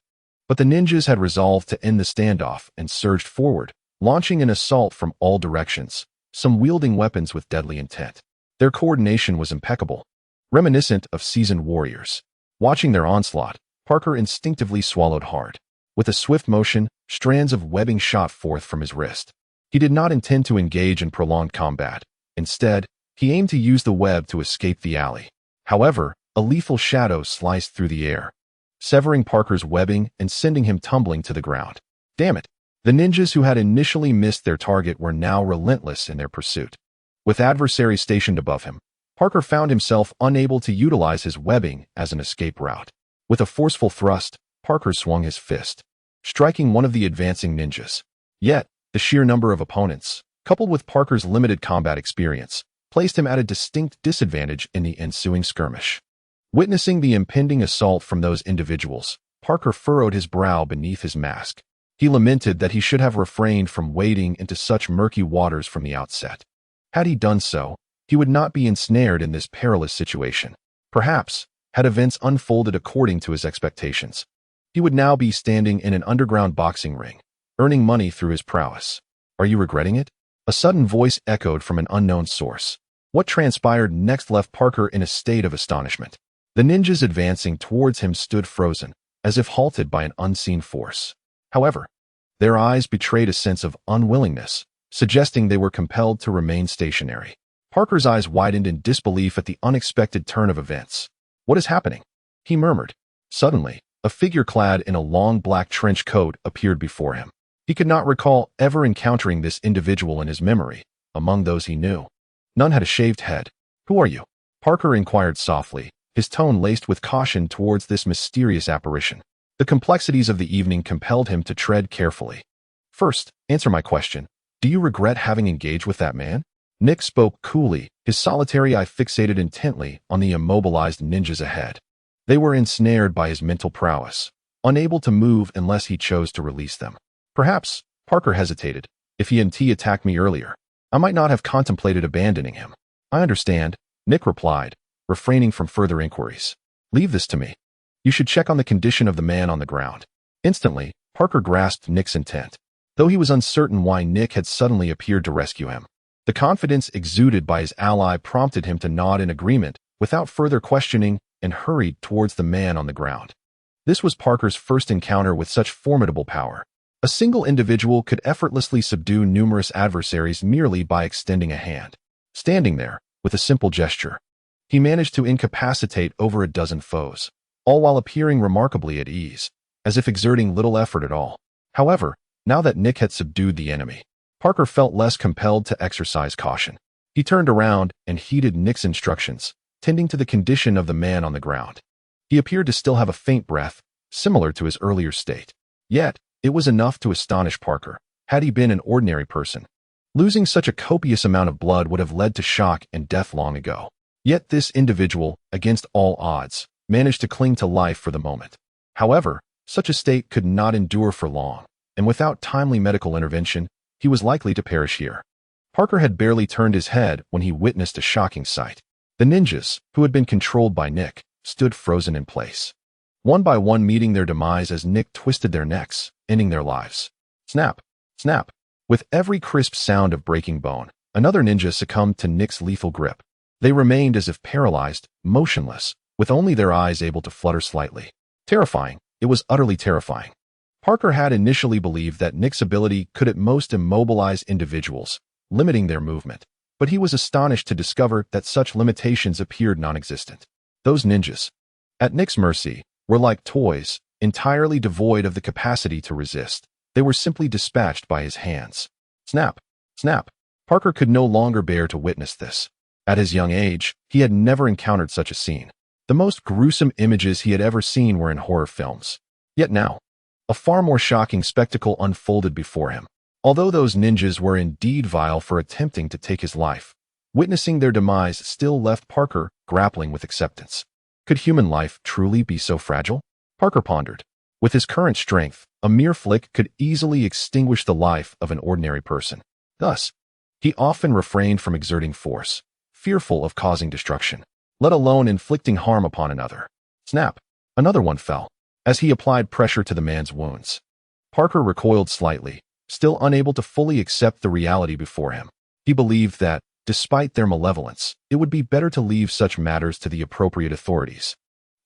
But the ninjas had resolved to end the standoff and surged forward, launching an assault from all directions, some wielding weapons with deadly intent. Their coordination was impeccable, reminiscent of seasoned warriors. Watching their onslaught, Parker instinctively swallowed hard. With a swift motion, strands of webbing shot forth from his wrist. He did not intend to engage in prolonged combat. Instead, he aimed to use the web to escape the alley. However, a lethal shadow sliced through the air, severing Parker's webbing and sending him tumbling to the ground. Damn it! The ninjas who had initially missed their target were now relentless in their pursuit. With adversaries stationed above him, Parker found himself unable to utilize his webbing as an escape route. With a forceful thrust, Parker swung his fist, striking one of the advancing ninjas. Yet, the sheer number of opponents, coupled with Parker's limited combat experience, placed him at a distinct disadvantage in the ensuing skirmish. Witnessing the impending assault from those individuals, Parker furrowed his brow beneath his mask. He lamented that he should have refrained from wading into such murky waters from the outset. Had he done so, he would not be ensnared in this perilous situation. Perhaps, had events unfolded according to his expectations, he would now be standing in an underground boxing ring, earning money through his prowess. "Are you regretting it?" A sudden voice echoed from an unknown source. What transpired next left Parker in a state of astonishment. The ninjas advancing towards him stood frozen, as if halted by an unseen force. However, their eyes betrayed a sense of unwillingness, suggesting they were compelled to remain stationary. Parker's eyes widened in disbelief at the unexpected turn of events. "What is happening?" he murmured. Suddenly, a figure clad in a long black trench coat appeared before him. He could not recall ever encountering this individual in his memory, among those he knew. None had a shaved head. "Who are you?" Parker inquired softly, his tone laced with caution towards this mysterious apparition. The complexities of the evening compelled him to tread carefully. "First, answer my question. Do you regret having engaged with that man?" Nick spoke coolly, his solitary eye fixated intently on the immobilized ninjas ahead. They were ensnared by his mental prowess, unable to move unless he chose to release them. "Perhaps," Parker hesitated, "if he and T attacked me earlier, I might not have contemplated abandoning him." "I understand," Nick replied, refraining from further inquiries. "Leave this to me. You should check on the condition of the man on the ground." Instantly, Parker grasped Nick's intent, though he was uncertain why Nick had suddenly appeared to rescue him. The confidence exuded by his ally prompted him to nod in agreement without further questioning and hurried towards the man on the ground. This was Parker's first encounter with such formidable power. A single individual could effortlessly subdue numerous adversaries merely by extending a hand. Standing there, with a simple gesture, he managed to incapacitate over a dozen foes, all while appearing remarkably at ease, as if exerting little effort at all. However, now that Nick had subdued the enemy, Parker felt less compelled to exercise caution. He turned around and heeded Nick's instructions, tending to the condition of the man on the ground. He appeared to still have a faint breath, similar to his earlier state. Yet, it was enough to astonish Parker, had he been an ordinary person. Losing such a copious amount of blood would have led to shock and death long ago. Yet this individual, against all odds, managed to cling to life for the moment. However, such a state could not endure for long, and without timely medical intervention, he was likely to perish here. Parker had barely turned his head when he witnessed a shocking sight. The ninjas, who had been controlled by Nick, stood frozen in place, one by one meeting their demise as Nick twisted their necks, ending their lives. Snap! Snap! With every crisp sound of breaking bone, another ninja succumbed to Nick's lethal grip. They remained as if paralyzed, motionless, with only their eyes able to flutter slightly. Terrifying. It was utterly terrifying. Parker had initially believed that Nick's ability could at most immobilize individuals, limiting their movement, but he was astonished to discover that such limitations appeared non-existent. Those ninjas, at Nick's mercy, were like toys, entirely devoid of the capacity to resist. They were simply dispatched by his hands. Snap! Snap! Parker could no longer bear to witness this. At his young age, he had never encountered such a scene. The most gruesome images he had ever seen were in horror films. Yet now, a far more shocking spectacle unfolded before him. Although those ninjas were indeed vile for attempting to take his life, witnessing their demise still left Parker grappling with acceptance. Could human life truly be so fragile? Parker pondered. With his current strength, a mere flick could easily extinguish the life of an ordinary person. Thus, he often refrained from exerting force, fearful of causing destruction, let alone inflicting harm upon another. Snap! Another one fell, as he applied pressure to the man's wounds. Parker recoiled slightly, still unable to fully accept the reality before him. He believed that, despite their malevolence, it would be better to leave such matters to the appropriate authorities.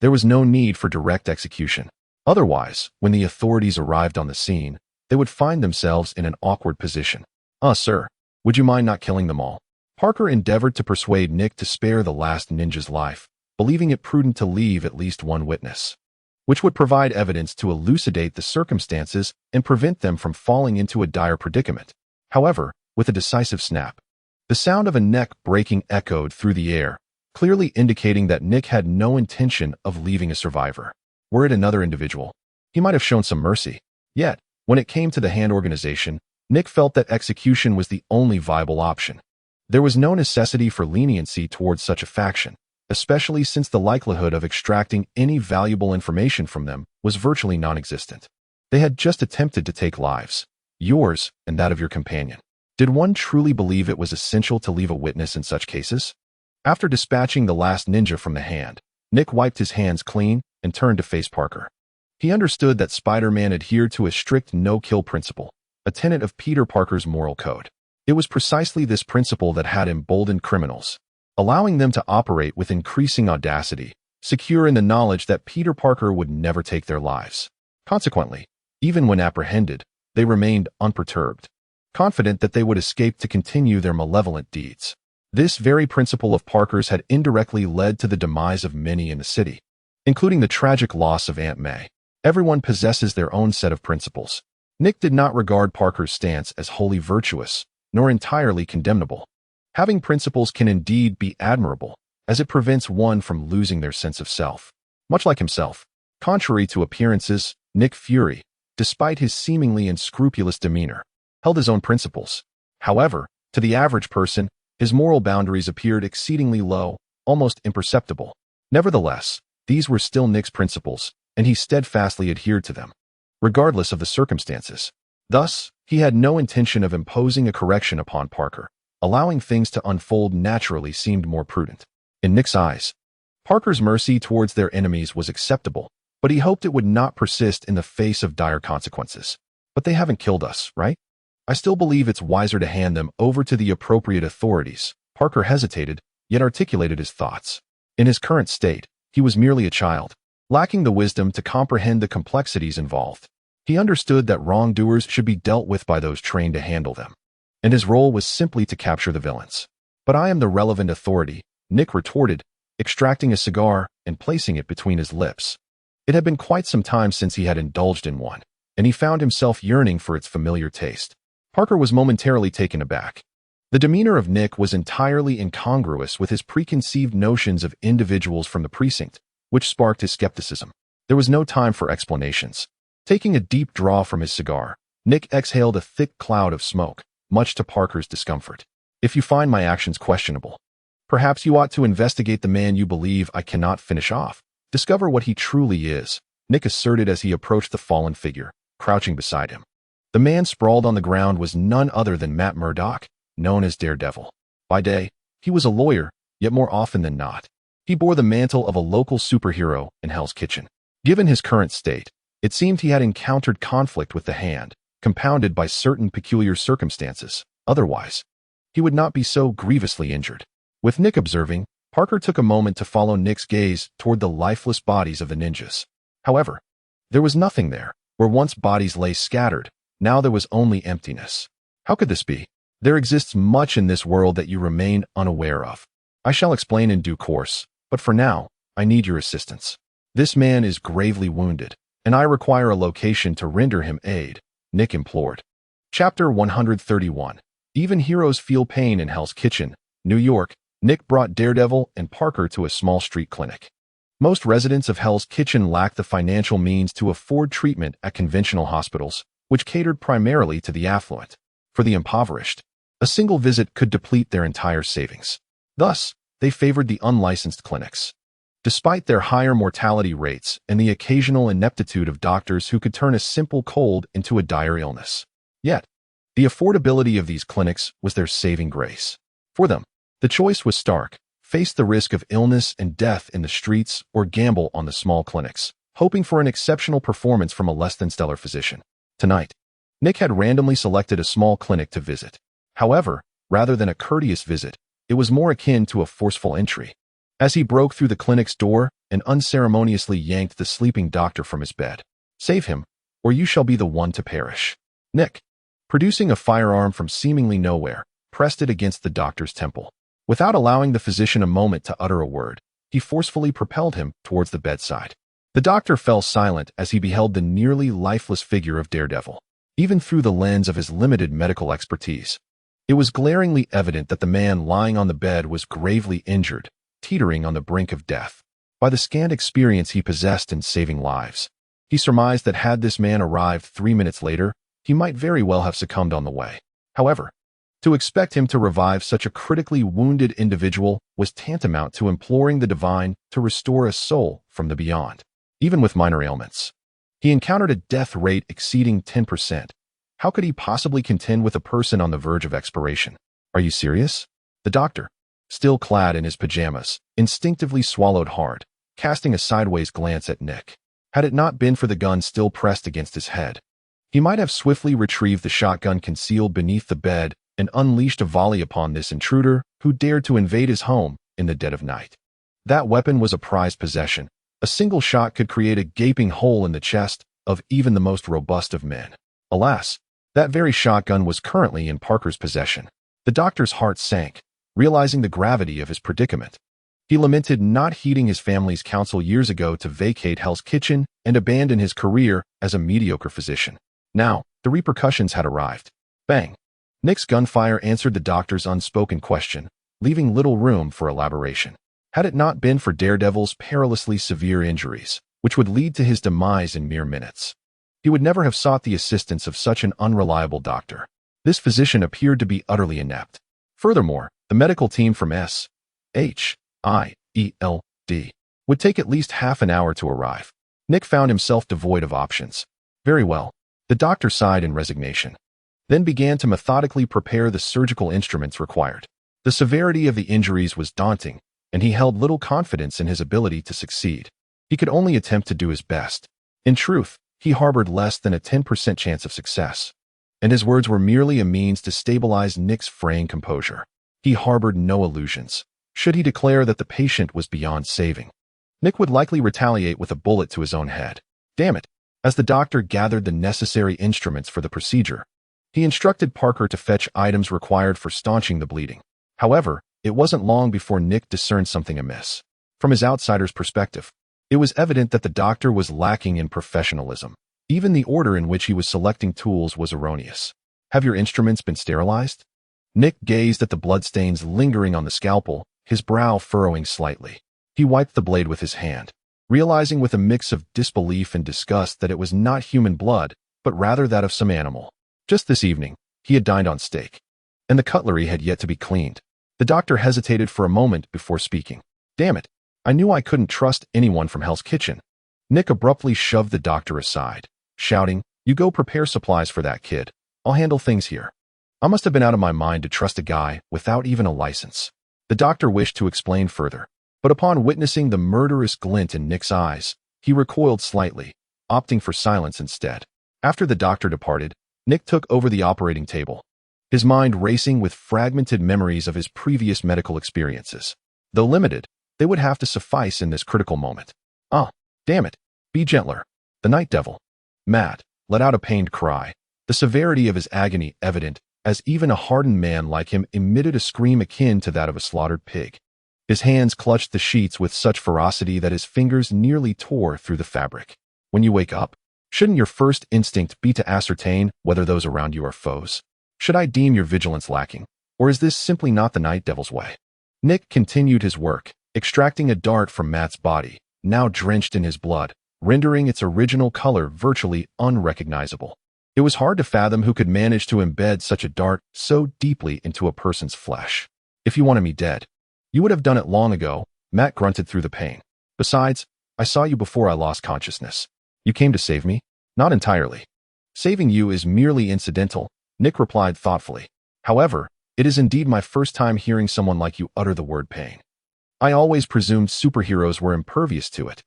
There was no need for direct execution. Otherwise, when the authorities arrived on the scene, they would find themselves in an awkward position. Sir, would you mind not killing them all?" Parker endeavored to persuade Nick to spare the last ninja's life, believing it prudent to leave at least one witness, which would provide evidence to elucidate the circumstances and prevent them from falling into a dire predicament. However, with a decisive snap, the sound of a neck breaking echoed through the air, clearly indicating that Nick had no intention of leaving a survivor. Were it another individual, he might have shown some mercy. Yet, when it came to the hand organization, Nick felt that execution was the only viable option. There was no necessity for leniency towards such a faction, especially since the likelihood of extracting any valuable information from them was virtually non-existent. They had just attempted to take lives, yours and that of your companion. Did one truly believe it was essential to leave a witness in such cases? After dispatching the last ninja from the hand, Nick wiped his hands clean and turned to face Parker. He understood that Spider-Man adhered to a strict no-kill principle, a tenet of Peter Parker's moral code. It was precisely this principle that had emboldened criminals, allowing them to operate with increasing audacity, secure in the knowledge that Peter Parker would never take their lives. Consequently, even when apprehended, they remained unperturbed, confident that they would escape to continue their malevolent deeds. This very principle of Parker's had indirectly led to the demise of many in the city, including the tragic loss of Aunt May. Everyone possesses their own set of principles. Nick did not regard Parker's stance as wholly virtuous, nor entirely condemnable. Having principles can indeed be admirable, as it prevents one from losing their sense of self. Much like himself, contrary to appearances, Nick Fury, despite his seemingly unscrupulous demeanor, held his own principles. However, to the average person, his moral boundaries appeared exceedingly low, almost imperceptible. Nevertheless, these were still Nick's principles, and he steadfastly adhered to them, regardless of the circumstances. Thus, he had no intention of imposing a correction upon Parker. Allowing things to unfold naturally seemed more prudent. In Nick's eyes, Parker's mercy towards their enemies was acceptable, but he hoped it would not persist in the face of dire consequences. But they haven't killed us, right? I still believe it's wiser to hand them over to the appropriate authorities. Parker hesitated, yet articulated his thoughts. In his current state, he was merely a child, lacking the wisdom to comprehend the complexities involved. He understood that wrongdoers should be dealt with by those trained to handle them, and his role was simply to capture the villains. But I am the relevant authority, Nick retorted, extracting a cigar and placing it between his lips. It had been quite some time since he had indulged in one, and he found himself yearning for its familiar taste. Parker was momentarily taken aback. The demeanor of Nick was entirely incongruous with his preconceived notions of individuals from the precinct, which sparked his skepticism. There was no time for explanations. Taking a deep draw from his cigar, Nick exhaled a thick cloud of smoke, much to Parker's discomfort. If you find my actions questionable, perhaps you ought to investigate the man you believe I cannot finish off. Discover what he truly is, Nick asserted as he approached the fallen figure, crouching beside him. The man sprawled on the ground was none other than Matt Murdock, known as Daredevil. By day, he was a lawyer, yet more often than not, he bore the mantle of a local superhero in Hell's Kitchen. Given his current state, it seemed he had encountered conflict with the Hand, compounded by certain peculiar circumstances. Otherwise, he would not be so grievously injured. With Nick observing, Parker took a moment to follow Nick's gaze toward the lifeless bodies of the ninjas. However, there was nothing there. Where once bodies lay scattered, now there was only emptiness. How could this be? There exists much in this world that you remain unaware of. I shall explain in due course, but for now, I need your assistance. This man is gravely wounded, and I require a location to render him aid, Nick implored. Chapter 131. Even heroes feel pain in Hell's Kitchen, New York. Nick brought Daredevil and Parker to a small street clinic. Most residents of Hell's Kitchen lack the financial means to afford treatment at conventional hospitals, which catered primarily to the affluent. For the impoverished, a single visit could deplete their entire savings. Thus, they favored the unlicensed clinics. Despite their higher mortality rates and the occasional ineptitude of doctors who could turn a simple cold into a dire illness. Yet, the affordability of these clinics was their saving grace. For them, the choice was stark: face the risk of illness and death in the streets or gamble on the small clinics, hoping for an exceptional performance from a less-than-stellar physician. Tonight, Nick had randomly selected a small clinic to visit. However, rather than a courteous visit, it was more akin to a forceful entry. As he broke through the clinic's door and unceremoniously yanked the sleeping doctor from his bed. Save him, or you shall be the one to perish. Nick, producing a firearm from seemingly nowhere, pressed it against the doctor's temple. Without allowing the physician a moment to utter a word, he forcefully propelled him towards the bedside. The doctor fell silent as he beheld the nearly lifeless figure of Daredevil. Even through the lens of his limited medical expertise, it was glaringly evident that the man lying on the bed was gravely injured, teetering on the brink of death. By the scant experience he possessed in saving lives, he surmised that had this man arrived 3 minutes later, he might very well have succumbed on the way. However, to expect him to revive such a critically wounded individual was tantamount to imploring the divine to restore a soul from the beyond. Even with minor ailments, he encountered a death rate exceeding 10%. How could he possibly contend with a person on the verge of expiration? Are you serious? The doctor, still clad in his pajamas, instinctively swallowed hard, casting a sideways glance at Nick. Had it not been for the gun still pressed against his head, he might have swiftly retrieved the shotgun concealed beneath the bed and unleashed a volley upon this intruder who dared to invade his home in the dead of night. That weapon was a prized possession. A single shot could create a gaping hole in the chest of even the most robust of men. Alas, that very shotgun was currently in Parker's possession. The doctor's heart sank, realizing the gravity of his predicament. He lamented not heeding his family's counsel years ago to vacate Hell's Kitchen and abandon his career as a mediocre physician. Now, the repercussions had arrived. Bang! Nick's gunfire answered the doctor's unspoken question, leaving little room for elaboration. Had it not been for Daredevil's perilously severe injuries, which would lead to his demise in mere minutes, he would never have sought the assistance of such an unreliable doctor. This physician appeared to be utterly inept. Furthermore, the medical team from S.H.I.E.L.D. would take at least half an hour to arrive. Nick found himself devoid of options. Very well. The doctor sighed in resignation, then began to methodically prepare the surgical instruments required. The severity of the injuries was daunting, and he held little confidence in his ability to succeed. He could only attempt to do his best. In truth, he harbored less than a 10% chance of success, and his words were merely a means to stabilize Nick's fraying composure. He harbored no illusions. Should he declare that the patient was beyond saving, Nick would likely retaliate with a bullet to his own head. Damn it! As the doctor gathered the necessary instruments for the procedure, he instructed Parker to fetch items required for staunching the bleeding. However, it wasn't long before Nick discerned something amiss. From his outsider's perspective, it was evident that the doctor was lacking in professionalism. Even the order in which he was selecting tools was erroneous. Have your instruments been sterilized? Nick gazed at the bloodstains lingering on the scalpel, his brow furrowing slightly. He wiped the blade with his hand, realizing with a mix of disbelief and disgust that it was not human blood, but rather that of some animal. Just this evening, he had dined on steak, and the cutlery had yet to be cleaned. The doctor hesitated for a moment before speaking. Damn it, I knew I couldn't trust anyone from Hell's Kitchen. Nick abruptly shoved the doctor aside, shouting, "You go prepare supplies for that kid. I'll handle things here." I must have been out of my mind to trust a guy without even a license. The doctor wished to explain further, but upon witnessing the murderous glint in Nick's eyes, he recoiled slightly, opting for silence instead. After the doctor departed, Nick took over the operating table, his mind racing with fragmented memories of his previous medical experiences. Though limited, they would have to suffice in this critical moment. Ah, damn it. Be gentler. The Night Devil. Matt let out a pained cry, the severity of his agony evident, as even a hardened man like him emitted a scream akin to that of a slaughtered pig. His hands clutched the sheets with such ferocity that his fingers nearly tore through the fabric. When you wake up, shouldn't your first instinct be to ascertain whether those around you are foes? Should I deem your vigilance lacking, or is this simply not the Night Devil's way? Nick continued his work, extracting a dart from Matt's body, now drenched in his blood, rendering its original color virtually unrecognizable. It was hard to fathom who could manage to embed such a dart so deeply into a person's flesh. If you wanted me dead, you would have done it long ago, Matt grunted through the pain. Besides, I saw you before I lost consciousness. You came to save me? Not entirely. Saving you is merely incidental, Nick replied thoughtfully. However, it is indeed my first time hearing someone like you utter the word pain. I always presumed superheroes were impervious to it.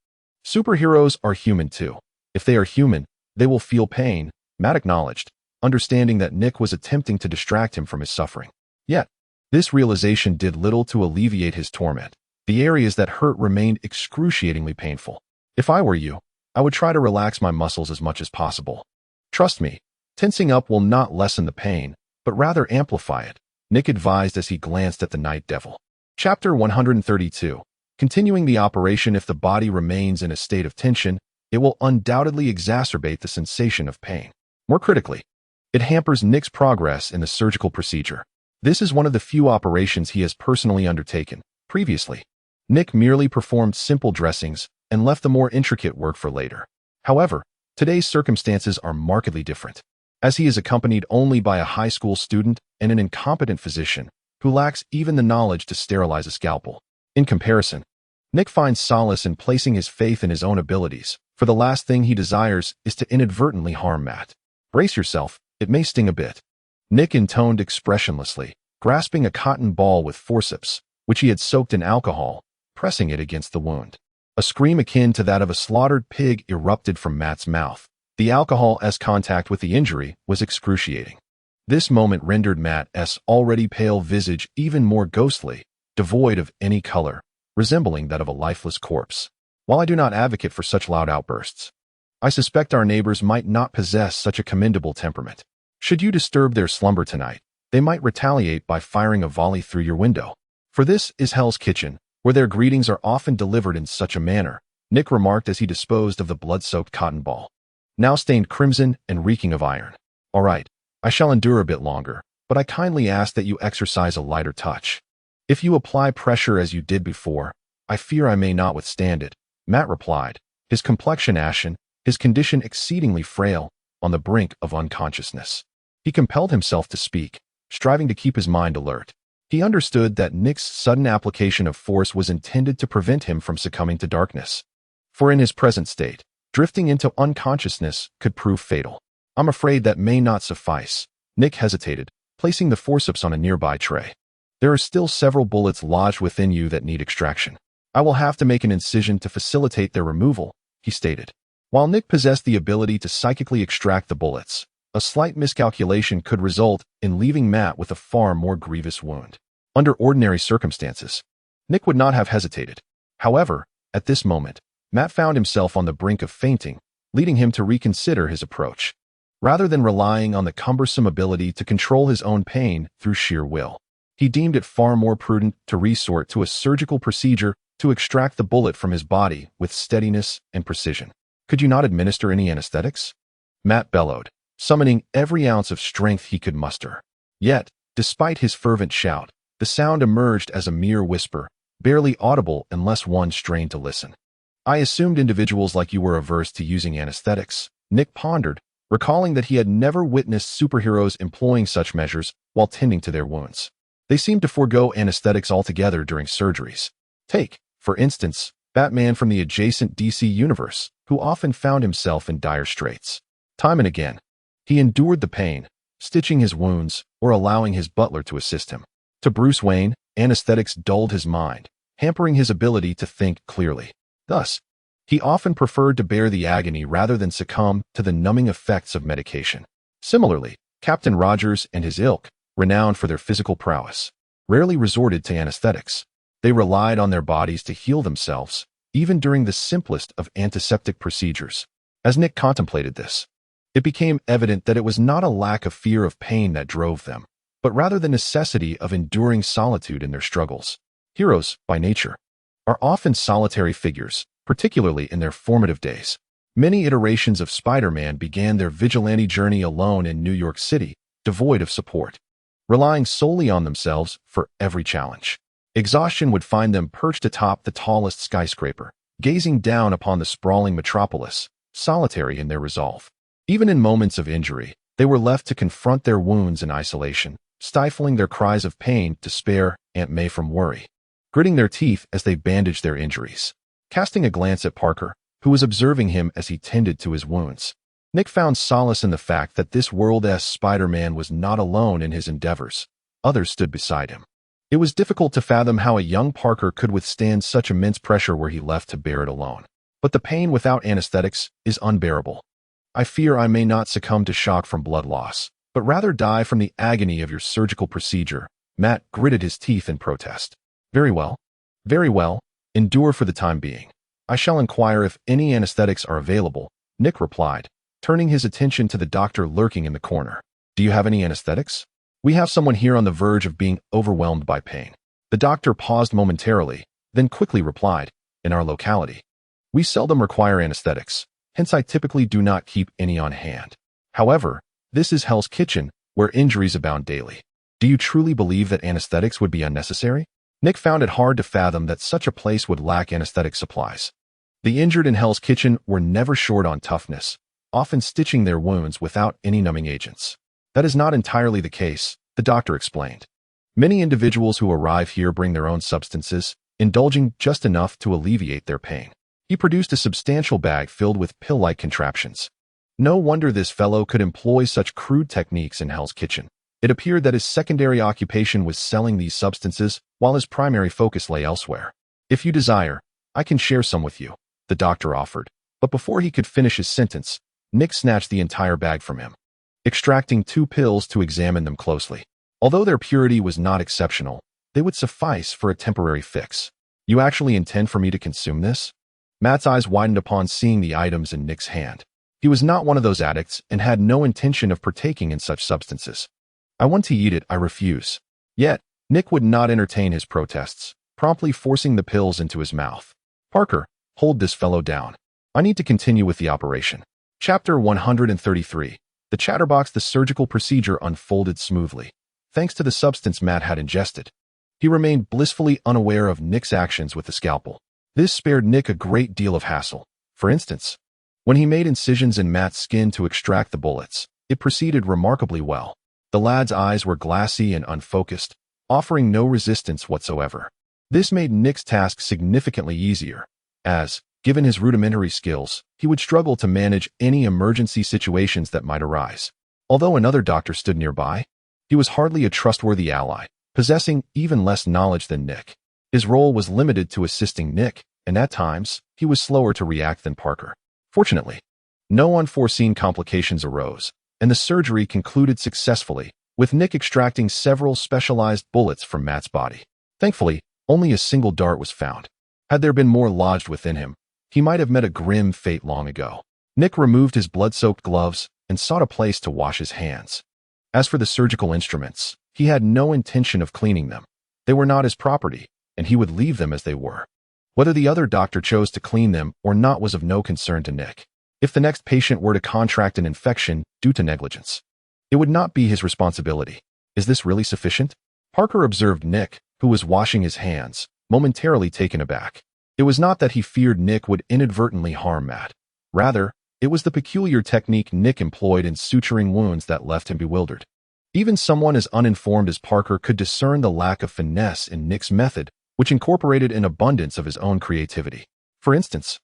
Superheroes are human too. If they are human, they will feel pain, Matt acknowledged, understanding that Nick was attempting to distract him from his suffering. Yet, this realization did little to alleviate his torment. The areas that hurt remained excruciatingly painful. If I were you, I would try to relax my muscles as much as possible. Trust me, tensing up will not lessen the pain, but rather amplify it, Nick advised as he glanced at the Night Devil. Chapter 132. Continuing the operation. If the body remains in a state of tension, it will undoubtedly exacerbate the sensation of pain. More critically, it hampers Nick's progress in the surgical procedure. This is one of the few operations he has personally undertaken. Previously, Nick merely performed simple dressings and left the more intricate work for later. However, today's circumstances are markedly different, as he is accompanied only by a high school student and an incompetent physician who lacks even the knowledge to sterilize a scalpel. In comparison, Nick finds solace in placing his faith in his own abilities, for the last thing he desires is to inadvertently harm Matt. Brace yourself, it may sting a bit. Nick intoned expressionlessly, grasping a cotton ball with forceps, which he had soaked in alcohol, pressing it against the wound. A scream akin to that of a slaughtered pig erupted from Matt's mouth. The alcohol's contact with the injury was excruciating. This moment rendered Matt's already pale visage even more ghostly, devoid of any color, resembling that of a lifeless corpse. While I do not advocate for such loud outbursts, I suspect our neighbors might not possess such a commendable temperament. Should you disturb their slumber tonight, they might retaliate by firing a volley through your window. For this is Hell's Kitchen, where their greetings are often delivered in such a manner, Nick remarked as he disposed of the blood-soaked cotton ball, now stained crimson and reeking of iron. All right, I shall endure a bit longer, but I kindly ask that you exercise a lighter touch. If you apply pressure as you did before, I fear I may not withstand it, Matt replied, his complexion ashen, his condition exceedingly frail, on the brink of unconsciousness. He compelled himself to speak, striving to keep his mind alert. He understood that Nick's sudden application of force was intended to prevent him from succumbing to darkness. For in his present state, drifting into unconsciousness could prove fatal. I'm afraid that may not suffice. Nick hesitated, placing the forceps on a nearby tray. There are still several bullets lodged within you that need extraction. I will have to make an incision to facilitate their removal, he stated. While Nick possessed the ability to psychically extract the bullets, a slight miscalculation could result in leaving Matt with a far more grievous wound. Under ordinary circumstances, Nick would not have hesitated. However, at this moment, Matt found himself on the brink of fainting, leading him to reconsider his approach. Rather than relying on the cumbersome ability to control his own pain through sheer will, he deemed it far more prudent to resort to a surgical procedure to extract the bullet from his body with steadiness and precision. Could you not administer any anesthetics? Matt bellowed, summoning every ounce of strength he could muster. Yet, despite his fervent shout, the sound emerged as a mere whisper, barely audible unless one strained to listen. I assumed individuals like you were averse to using anesthetics, Nick pondered, recalling that he had never witnessed superheroes employing such measures while tending to their wounds. They seemed to forego anesthetics altogether during surgeries. Take, for instance, Batman from the adjacent DC universe, who often found himself in dire straits. Time and again, he endured the pain, stitching his wounds or allowing his butler to assist him. To Bruce Wayne, anesthetics dulled his mind, hampering his ability to think clearly. Thus, he often preferred to bear the agony rather than succumb to the numbing effects of medication. Similarly, Captain Rogers and his ilk, renowned for their physical prowess, rarely resorted to anesthetics. They relied on their bodies to heal themselves, even during the simplest of antiseptic procedures. As Nick contemplated this, it became evident that it was not a lack of fear of pain that drove them, but rather the necessity of enduring solitude in their struggles. Heroes, by nature, are often solitary figures, particularly in their formative days. Many iterations of Spider-Man began their vigilante journey alone in New York City, devoid of support, relying solely on themselves for every challenge. Exhaustion would find them perched atop the tallest skyscraper, gazing down upon the sprawling metropolis, solitary in their resolve. Even in moments of injury, they were left to confront their wounds in isolation, stifling their cries of pain to spare Aunt May from worry, gritting their teeth as they bandaged their injuries. Casting a glance at Parker, who was observing him as he tended to his wounds, Nick found solace in the fact that this world-s Spider-Man was not alone in his endeavors. Others stood beside him. It was difficult to fathom how a young Parker could withstand such immense pressure were he left to bear it alone. But the pain without anesthetics is unbearable. I fear I may not succumb to shock from blood loss, but rather die from the agony of your surgical procedure. Matt gritted his teeth in protest. Very well. Very well. Endure for the time being. I shall inquire if any anesthetics are available, Nick replied, turning his attention to the doctor lurking in the corner. Do you have any anesthetics? We have someone here on the verge of being overwhelmed by pain. The doctor paused momentarily, then quickly replied, in our locality, we seldom require anesthetics, hence I typically do not keep any on hand. However, this is Hell's Kitchen, where injuries abound daily. Do you truly believe that anesthetics would be unnecessary? Nick found it hard to fathom that such a place would lack anesthetic supplies. The injured in Hell's Kitchen were never short on toughness, often stitching their wounds without any numbing agents. That is not entirely the case, the doctor explained. Many individuals who arrive here bring their own substances, indulging just enough to alleviate their pain. He produced a substantial bag filled with pill-like contraptions. No wonder this fellow could employ such crude techniques in Hell's Kitchen. It appeared that his secondary occupation was selling these substances, while his primary focus lay elsewhere. If you desire, I can share some with you, the doctor offered. But before he could finish his sentence, Nick snatched the entire bag from him, extracting 2 pills to examine them closely. Although their purity was not exceptional, they would suffice for a temporary fix. You actually intend for me to consume this? Matt's eyes widened upon seeing the items in Nick's hand. He was not one of those addicts and had no intention of partaking in such substances. I want to eat it, I refuse. Yet, Nick would not entertain his protests, promptly forcing the pills into his mouth. Parker, hold this fellow down. I need to continue with the operation. Chapter 133. The Chatterbox. The surgical procedure unfolded smoothly, thanks to the substance Matt had ingested. He remained blissfully unaware of Nick's actions with the scalpel. This spared Nick a great deal of hassle. For instance, when he made incisions in Matt's skin to extract the bullets, it proceeded remarkably well. The lad's eyes were glassy and unfocused, offering no resistance whatsoever. This made Nick's task significantly easier, as, given his rudimentary skills, he would struggle to manage any emergency situations that might arise. Although another doctor stood nearby, he was hardly a trustworthy ally, possessing even less knowledge than Nick. His role was limited to assisting Nick, and at times, he was slower to react than Parker. Fortunately, no unforeseen complications arose, and the surgery concluded successfully, with Nick extracting several specialized bullets from Matt's body. Thankfully, only a single dart was found. Had there been more lodged within him, he might have met a grim fate long ago. Nick removed his blood-soaked gloves and sought a place to wash his hands. As for the surgical instruments, he had no intention of cleaning them. They were not his property, and he would leave them as they were. Whether the other doctor chose to clean them or not was of no concern to Nick. If the next patient were to contract an infection due to negligence, it would not be his responsibility. Is this really sufficient? Parker observed Nick, who was washing his hands, momentarily taken aback. It was not that he feared Nick would inadvertently harm Matt. Rather, it was the peculiar technique Nick employed in suturing wounds that left him bewildered. Even someone as uninformed as Parker could discern the lack of finesse in Nick's method, which incorporated an abundance of his own creativity. For instance,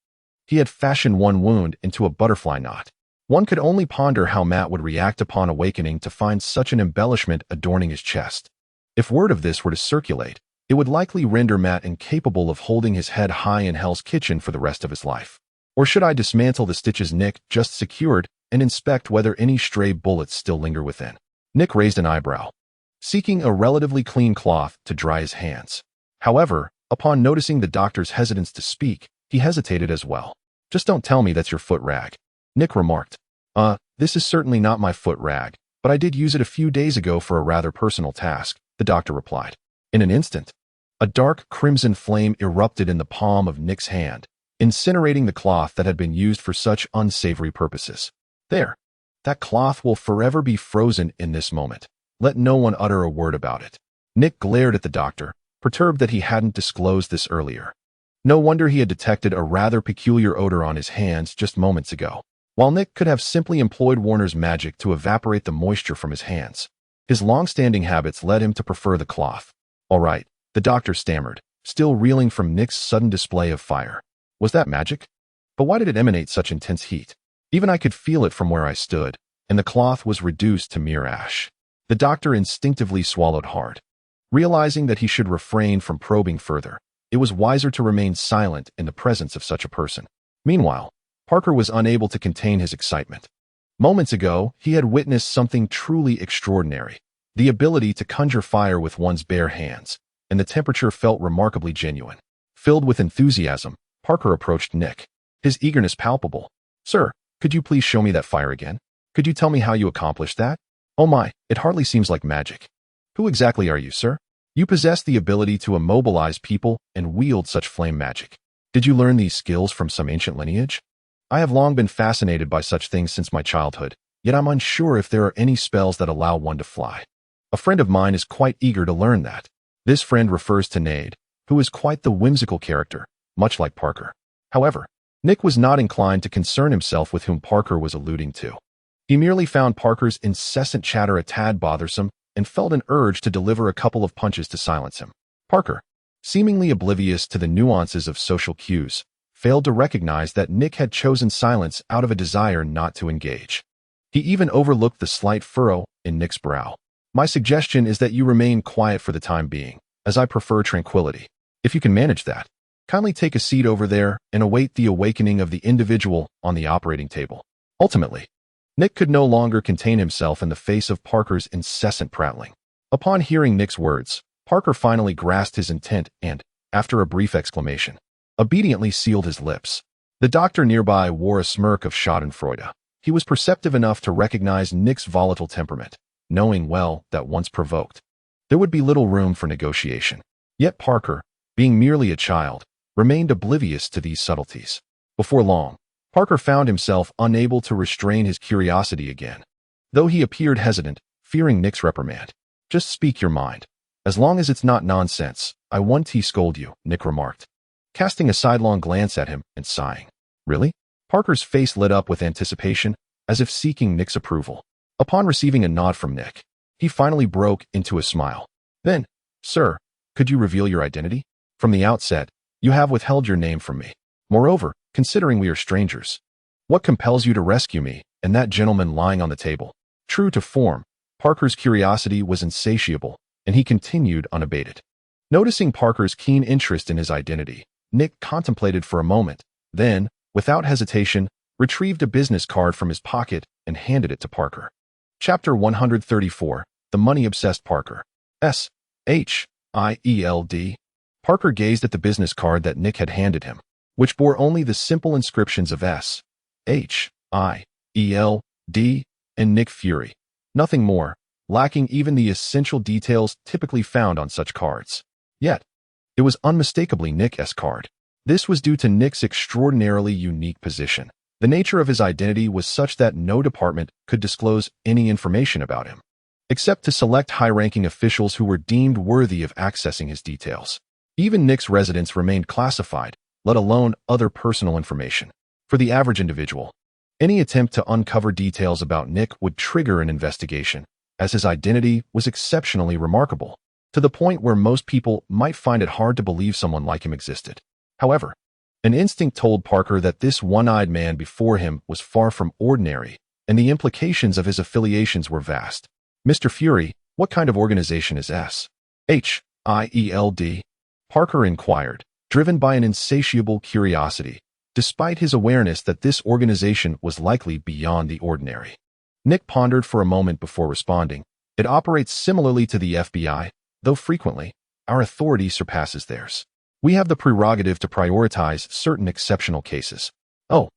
he had fashioned one wound into a butterfly knot. One could only ponder how Matt would react upon awakening to find such an embellishment adorning his chest. If word of this were to circulate, it would likely render Matt incapable of holding his head high in Hell's Kitchen for the rest of his life. Or should I dismantle the stitches Nick just secured and inspect whether any stray bullets still linger within? Nick raised an eyebrow, seeking a relatively clean cloth to dry his hands. However, upon noticing the doctor's hesitance to speak, he hesitated as well. Just don't tell me that's your foot rag, Nick remarked. This is certainly not my foot rag, but I did use it a few days ago for a rather personal task, the doctor replied. In an instant, a dark crimson flame erupted in the palm of Nick's hand, incinerating the cloth that had been used for such unsavory purposes. There, that cloth will forever be frozen in this moment. Let no one utter a word about it. Nick glared at the doctor, perturbed that he hadn't disclosed this earlier. No wonder he had detected a rather peculiar odor on his hands just moments ago. While Nick could have simply employed Warner's magic to evaporate the moisture from his hands, his long-standing habits led him to prefer the cloth. All right, the doctor stammered, still reeling from Nick's sudden display of fire. Was that magic? But why did it emanate such intense heat? Even I could feel it from where I stood, and the cloth was reduced to mere ash. The doctor instinctively swallowed hard. Realizing that he should refrain from probing further, it was wiser to remain silent in the presence of such a person. Meanwhile, Parker was unable to contain his excitement. Moments ago, he had witnessed something truly extraordinary, the ability to conjure fire with one's bare hands, and the temperature felt remarkably genuine. Filled with enthusiasm, Parker approached Nick, his eagerness palpable. Sir, could you please show me that fire again? Could you tell me how you accomplished that? Oh my, it hardly seems like magic. Who exactly are you, sir? You possess the ability to immobilize people and wield such flame magic. Did you learn these skills from some ancient lineage? I have long been fascinated by such things since my childhood, yet I'm unsure if there are any spells that allow one to fly. A friend of mine is quite eager to learn that. This friend refers to Nade, who is quite the whimsical character, much like Parker. However, Nick was not inclined to concern himself with whom Parker was alluding to. He merely found Parker's incessant chatter a tad bothersome and felt an urge to deliver a couple of punches to silence him. Parker, seemingly oblivious to the nuances of social cues, failed to recognize that Nick had chosen silence out of a desire not to engage. He even overlooked the slight furrow in Nick's brow. My suggestion is that you remain quiet for the time being, as I prefer tranquility. If you can manage that, kindly take a seat over there and await the awakening of the individual on the operating table. Ultimately, Nick could no longer contain himself in the face of Parker's incessant prattling. Upon hearing Nick's words, Parker finally grasped his intent and, after a brief exclamation, obediently sealed his lips. The doctor nearby wore a smirk of schadenfreude. He was perceptive enough to recognize Nick's volatile temperament, knowing well that once provoked, there would be little room for negotiation. Yet Parker, being merely a child, remained oblivious to these subtleties. Before long, Parker found himself unable to restrain his curiosity again. Though he appeared hesitant, fearing Nick's reprimand. "Just speak your mind. As long as it's not nonsense, I won't scold you," Nick remarked, casting a sidelong glance at him and sighing. "Really?" Parker's face lit up with anticipation, as if seeking Nick's approval. Upon receiving a nod from Nick, he finally broke into a smile. "Then, sir, could you reveal your identity? From the outset, you have withheld your name from me. Moreover, considering we are strangers, what compels you to rescue me and that gentleman lying on the table?" True to form, Parker's curiosity was insatiable, and he continued unabated. Noticing Parker's keen interest in his identity, Nick contemplated for a moment, then, without hesitation, retrieved a business card from his pocket and handed it to Parker. Chapter 134, The Money-Obsessed Parker. S-H-I-E-L-D. Parker gazed at the business card that Nick had handed him, which bore only the simple inscriptions of S-H-I-E-L-D and Nick Fury. Nothing more, lacking even the essential details typically found on such cards. Yet, it was unmistakably Nick's card. This was due to Nick's extraordinarily unique position. The nature of his identity was such that no department could disclose any information about him, except to select high-ranking officials who were deemed worthy of accessing his details. Even Nick's residence remained classified, let alone other personal information. For the average individual, any attempt to uncover details about Nick would trigger an investigation, as his identity was exceptionally remarkable, to the point where most people might find it hard to believe someone like him existed. However, an instinct told Parker that this one-eyed man before him was far from ordinary, and the implications of his affiliations were vast. "Mr. Fury, what kind of organization is S-H-I-E-L-D? Parker inquired, driven by an insatiable curiosity, despite his awareness that this organization was likely beyond the ordinary. Nick pondered for a moment before responding. "It operates similarly to the FBI, though frequently, our authority surpasses theirs. We have the prerogative to prioritize certain exceptional cases." "Oh,"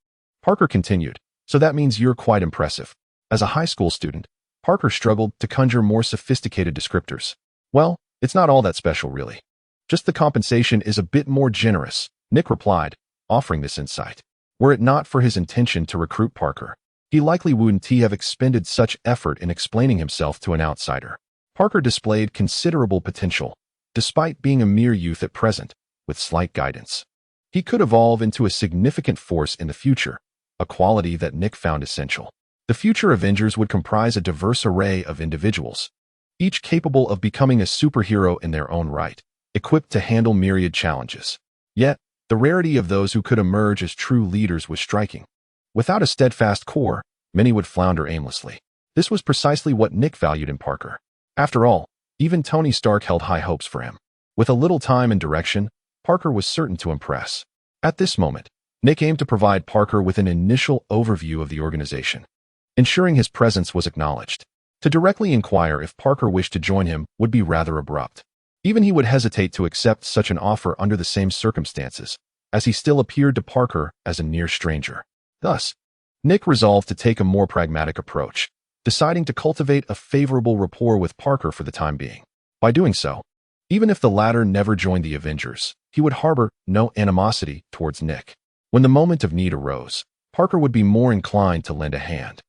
Parker continued, "so that means you're quite impressive." As a high school student, Parker struggled to conjure more sophisticated descriptors. "Well, it's not all that special, really. Just the compensation is a bit more generous," Nick replied, offering this insight. Were it not for his intention to recruit Parker, he likely wouldn't have expended such effort in explaining himself to an outsider. Parker displayed considerable potential, despite being a mere youth at present. With slight guidance, he could evolve into a significant force in the future, a quality that Nick found essential. The future Avengers would comprise a diverse array of individuals, each capable of becoming a superhero in their own right, equipped to handle myriad challenges. Yet, the rarity of those who could emerge as true leaders was striking. Without a steadfast core, many would flounder aimlessly. This was precisely what Nick valued in Parker. After all, even Tony Stark held high hopes for him. With a little time and direction, Parker was certain to impress. At this moment, Nick aimed to provide Parker with an initial overview of the organization, ensuring his presence was acknowledged. To directly inquire if Parker wished to join him would be rather abrupt. Even he would hesitate to accept such an offer under the same circumstances, as he still appeared to Parker as a near stranger. Thus, Nick resolved to take a more pragmatic approach, deciding to cultivate a favorable rapport with Parker for the time being. By doing so, even if the latter never joined the Avengers, he would harbor no animosity towards Nick. When the moment of need arose, Parker would be more inclined to lend a hand.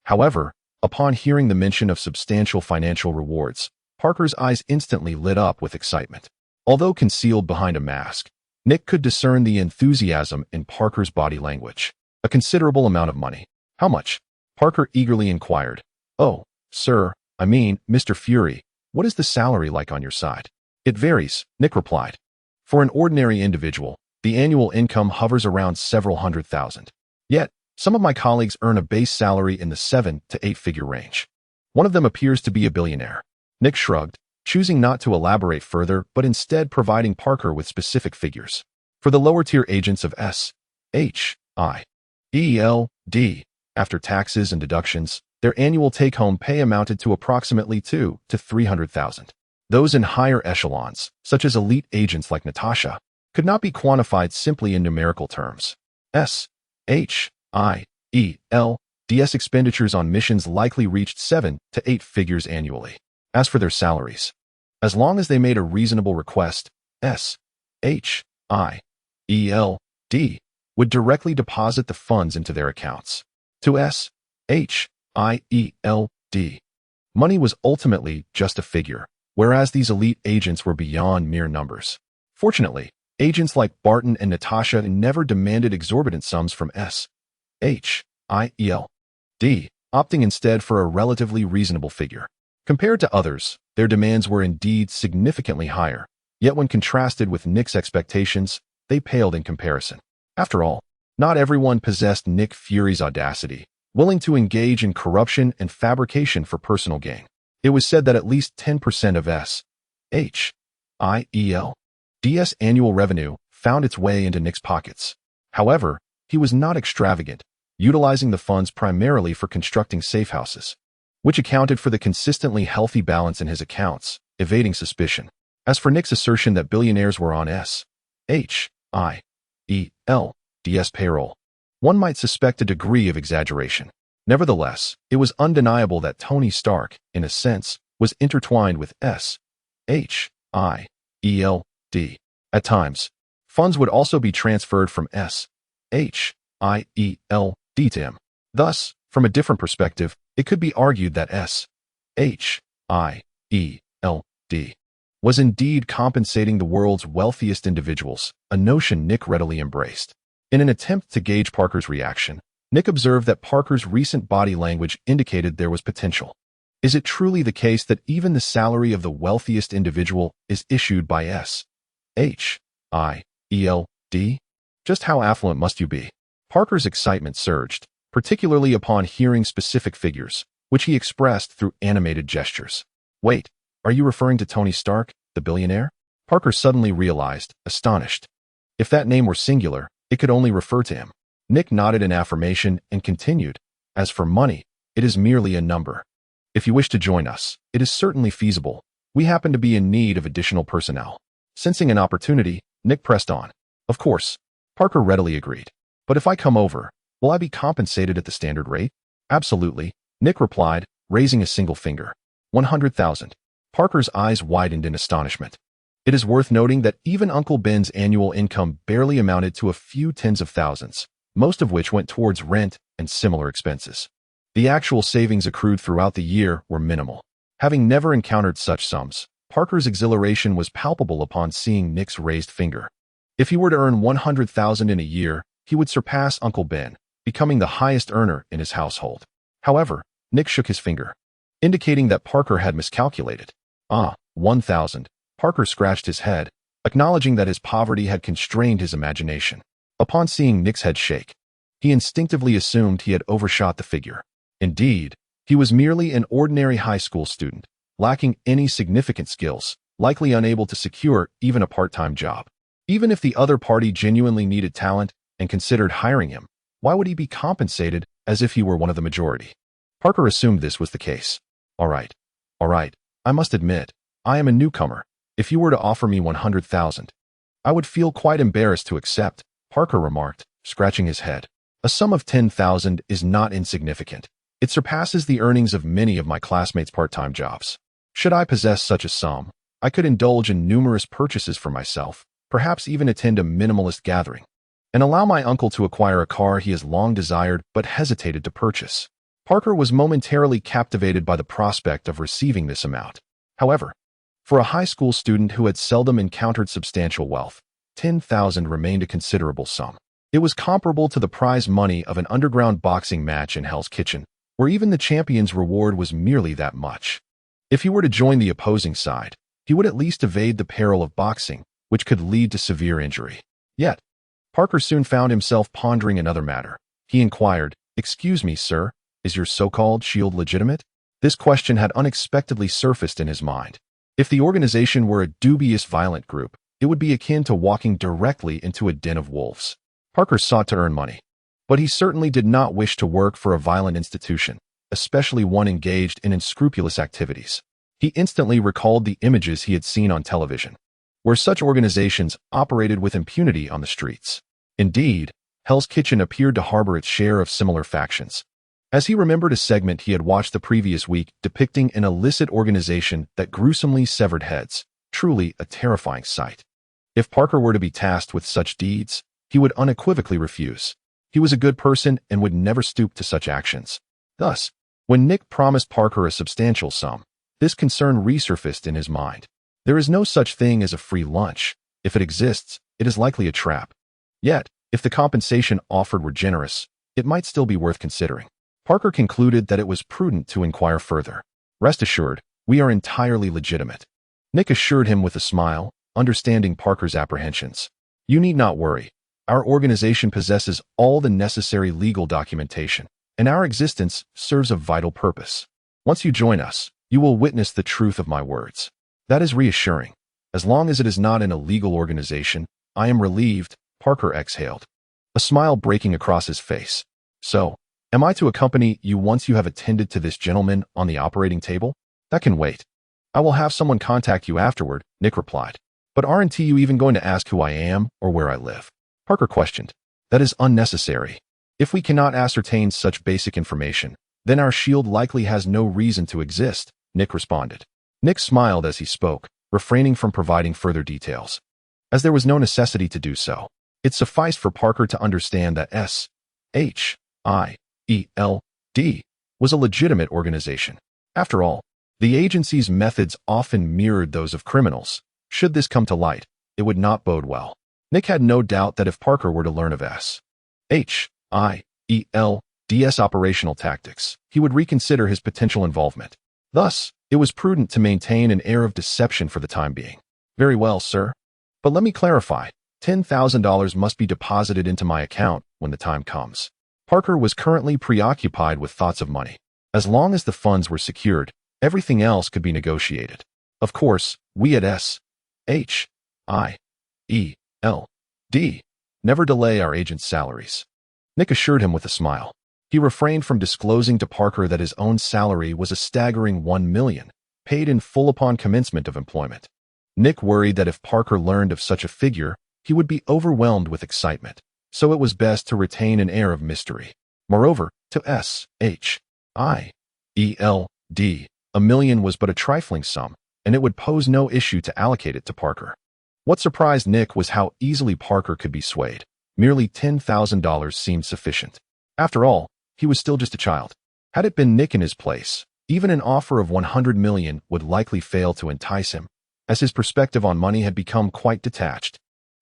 However, upon hearing the mention of substantial financial rewards, Parker's eyes instantly lit up with excitement. Although concealed behind a mask, Nick could discern the enthusiasm in Parker's body language. "A considerable amount of money. How much?" Parker eagerly inquired. "Oh, sir, I mean, Mr. Fury, what is the salary like on your side?" "It varies," Nick replied. "For an ordinary individual, the annual income hovers around several $100,000. Yet, some of my colleagues earn a base salary in the 7 to 8-figure range. One of them appears to be a billionaire." Nick shrugged, choosing not to elaborate further but instead providing Parker with specific figures. For the lower-tier agents of S-H-I-E-L-D, after taxes and deductions, their annual take-home pay amounted to approximately $200,000 to $300,000. Those in higher echelons, such as elite agents like Natasha, could not be quantified simply in numerical terms. SHIELD's expenditures on missions likely reached 7 to 8 figures annually. As for their salaries, as long as they made a reasonable request, SHIELD would directly deposit the funds into their accounts. To SHIELD, money was ultimately just a figure, whereas these elite agents were beyond mere numbers. Fortunately, agents like Barton and Natasha never demanded exorbitant sums from SHIELD, opting instead for a relatively reasonable figure. Compared to others, their demands were indeed significantly higher, yet when contrasted with Nick's expectations, they paled in comparison. After all, not everyone possessed Nick Fury's audacity, willing to engage in corruption and fabrication for personal gain. It was said that at least 10% of SHIELD's annual revenue found its way into Nick's pockets. However, he was not extravagant, utilizing the funds primarily for constructing safe houses, which accounted for the consistently healthy balance in his accounts, evading suspicion. As for Nick's assertion that billionaires were on SHIELD's payroll, one might suspect a degree of exaggeration. Nevertheless, it was undeniable that Tony Stark, in a sense, was intertwined with SHIELD. At times, funds would also be transferred from SHIELD to him. Thus, from a different perspective, it could be argued that SHIELD was indeed compensating the world's wealthiest individuals, a notion Nick readily embraced. In an attempt to gauge Parker's reaction, Nick observed that Parker's recent body language indicated there was potential. Is it truly the case that even the salary of the wealthiest individual is issued by SHIELD? Just how affluent must you be? Parker's excitement surged, particularly upon hearing specific figures, which he expressed through animated gestures. Wait, are you referring to Tony Stark, the billionaire? Parker suddenly realized, astonished. If that name were singular, it could only refer to him. Nick nodded in affirmation and continued, as for money, it is merely a number. If you wish to join us, it is certainly feasible. We happen to be in need of additional personnel. Sensing an opportunity, Nick pressed on. Of course. Parker readily agreed. But if I come over, will I be compensated at the standard rate? Absolutely, Nick replied, raising a single finger. 100,000. Parker's eyes widened in astonishment. It is worth noting that even Uncle Ben's annual income barely amounted to a few tens of thousands, most of which went towards rent and similar expenses. The actual savings accrued throughout the year were minimal. Having never encountered such sums, Parker's exhilaration was palpable upon seeing Nick's raised finger. If he were to earn 100,000 in a year, he would surpass Uncle Ben, becoming the highest earner in his household. However, Nick shook his finger, indicating that Parker had miscalculated. 1,000. Parker scratched his head, acknowledging that his poverty had constrained his imagination. Upon seeing Nick's head shake, he instinctively assumed he had overshot the figure. Indeed, he was merely an ordinary high school student, lacking any significant skills, likely unable to secure even a part-time job. Even if the other party genuinely needed talent and considered hiring him, why would he be compensated as if he were one of the majority? Parker assumed this was the case. All right. I must admit, I am a newcomer. If you were to offer me 100,000, I would feel quite embarrassed to accept, Parker remarked, scratching his head. A sum of 10,000 is not insignificant. It surpasses the earnings of many of my classmates' part-time jobs. Should I possess such a sum, I could indulge in numerous purchases for myself, perhaps even attend a minimalist gathering, and allow my uncle to acquire a car he has long desired but hesitated to purchase. Parker was momentarily captivated by the prospect of receiving this amount. However, for a high school student who had seldom encountered substantial wealth, 10,000 remained a considerable sum. It was comparable to the prize money of an underground boxing match in Hell's Kitchen, where even the champion's reward was merely that much. If he were to join the opposing side, he would at least evade the peril of boxing, which could lead to severe injury. Yet, Parker soon found himself pondering another matter. He inquired, "Excuse me, sir, is your so-called shield legitimate?" This question had unexpectedly surfaced in his mind. If the organization were a dubious violent group, it would be akin to walking directly into a den of wolves. Parker sought to earn money, but he certainly did not wish to work for a violent institution, especially one engaged in unscrupulous activities. He instantly recalled the images he had seen on television. where such organizations operated with impunity on the streets. Indeed, Hell's Kitchen appeared to harbor its share of similar factions. As he remembered a segment he had watched the previous week depicting an illicit organization that gruesomely severed heads, truly a terrifying sight. If Parker were to be tasked with such deeds, he would unequivocally refuse. He was a good person and would never stoop to such actions. Thus, when Nick promised Parker a substantial sum, this concern resurfaced in his mind. There is no such thing as a free lunch. If it exists, it is likely a trap. Yet, if the compensation offered were generous, it might still be worth considering. Parker concluded that it was prudent to inquire further. Rest assured, we are entirely legitimate. Nick assured him with a smile, understanding Parker's apprehensions. You need not worry. Our organization possesses all the necessary legal documentation, and our existence serves a vital purpose. Once you join us, you will witness the truth of my words. That is reassuring. As long as it is not an illegal organization, I am relieved, Parker exhaled, a smile breaking across his face. So, am I to accompany you once you have attended to this gentleman on the operating table? That can wait. I will have someone contact you afterward, Nick replied. But aren't you even going to ask who I am or where I live? Parker questioned. That is unnecessary. If we cannot ascertain such basic information, then our shield likely has no reason to exist, Nick responded. Nick smiled as he spoke, refraining from providing further details. As there was no necessity to do so, it sufficed for Parker to understand that SHIELD was a legitimate organization. After all, the agency's methods often mirrored those of criminals. Should this come to light, it would not bode well. Nick had no doubt that if Parker were to learn of SHIELD's operational tactics, he would reconsider his potential involvement. Thus, it was prudent to maintain an air of deception for the time being. Very well, sir. But let me clarify. $10,000 must be deposited into my account when the time comes. Parker was currently preoccupied with thoughts of money. As long as the funds were secured, everything else could be negotiated. Of course, we at SHIELD never delay our agents' salaries. Nick assured him with a smile. He refrained from disclosing to Parker that his own salary was a staggering $1 million, paid in full upon commencement of employment. Nick worried that if Parker learned of such a figure, he would be overwhelmed with excitement, so it was best to retain an air of mystery. Moreover, to SHIELD, $1 million was but a trifling sum, and it would pose no issue to allocate it to Parker. What surprised Nick was how easily Parker could be swayed. Merely $10,000 seemed sufficient. After all, he was still just a child. Had it been Nick in his place, even an offer of $100 million would likely fail to entice him, as his perspective on money had become quite detached.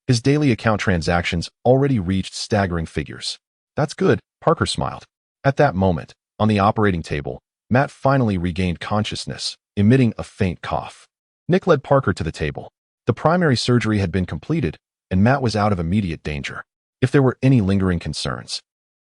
His daily account transactions already reached staggering figures. That's good, Parker smiled. At that moment, on the operating table, Matt finally regained consciousness, emitting a faint cough. Nick led Parker to the table. The primary surgery had been completed, and Matt was out of immediate danger. If there were any lingering concerns,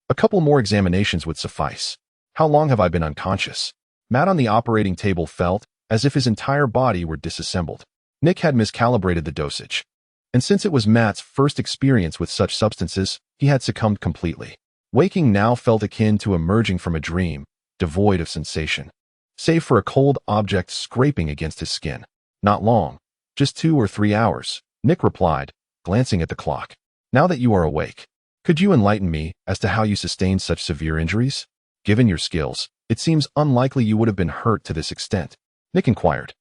a couple more examinations would suffice. How long have I been unconscious? Matt on the operating table felt as if his entire body were disassembled. Nick had miscalibrated the dosage. And since it was Matt's first experience with such substances, he had succumbed completely. Waking now felt akin to emerging from a dream, devoid of sensation, save for a cold object scraping against his skin. Not long, just 2 or 3 hours, Nick replied, glancing at the clock. Now that you are awake, could you enlighten me as to how you sustained such severe injuries? Given your skills, it seems unlikely you would have been hurt to this extent, Nick inquired.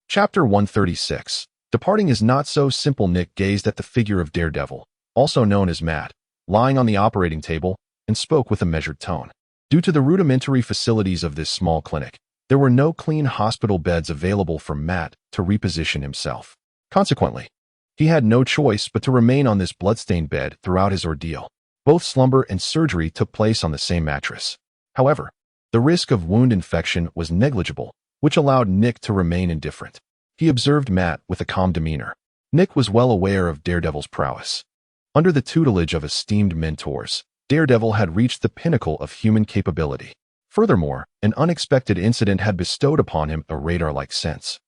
Chapter 136. Departing is not so simple. Nick gazed at the figure of Daredevil, also known as Matt, lying on the operating table, and spoke with a measured tone. Due to the rudimentary facilities of this small clinic, there were no clean hospital beds available for Matt to reposition himself. Consequently, he had no choice but to remain on this bloodstained bed throughout his ordeal. Both slumber and surgery took place on the same mattress. However, the risk of wound infection was negligible, which allowed Nick to remain indifferent. He observed Matt with a calm demeanor. Nick was well aware of Daredevil's prowess. Under the tutelage of esteemed mentors, Daredevil had reached the pinnacle of human capability. Furthermore, an unexpected incident had bestowed upon him a radar-like sense,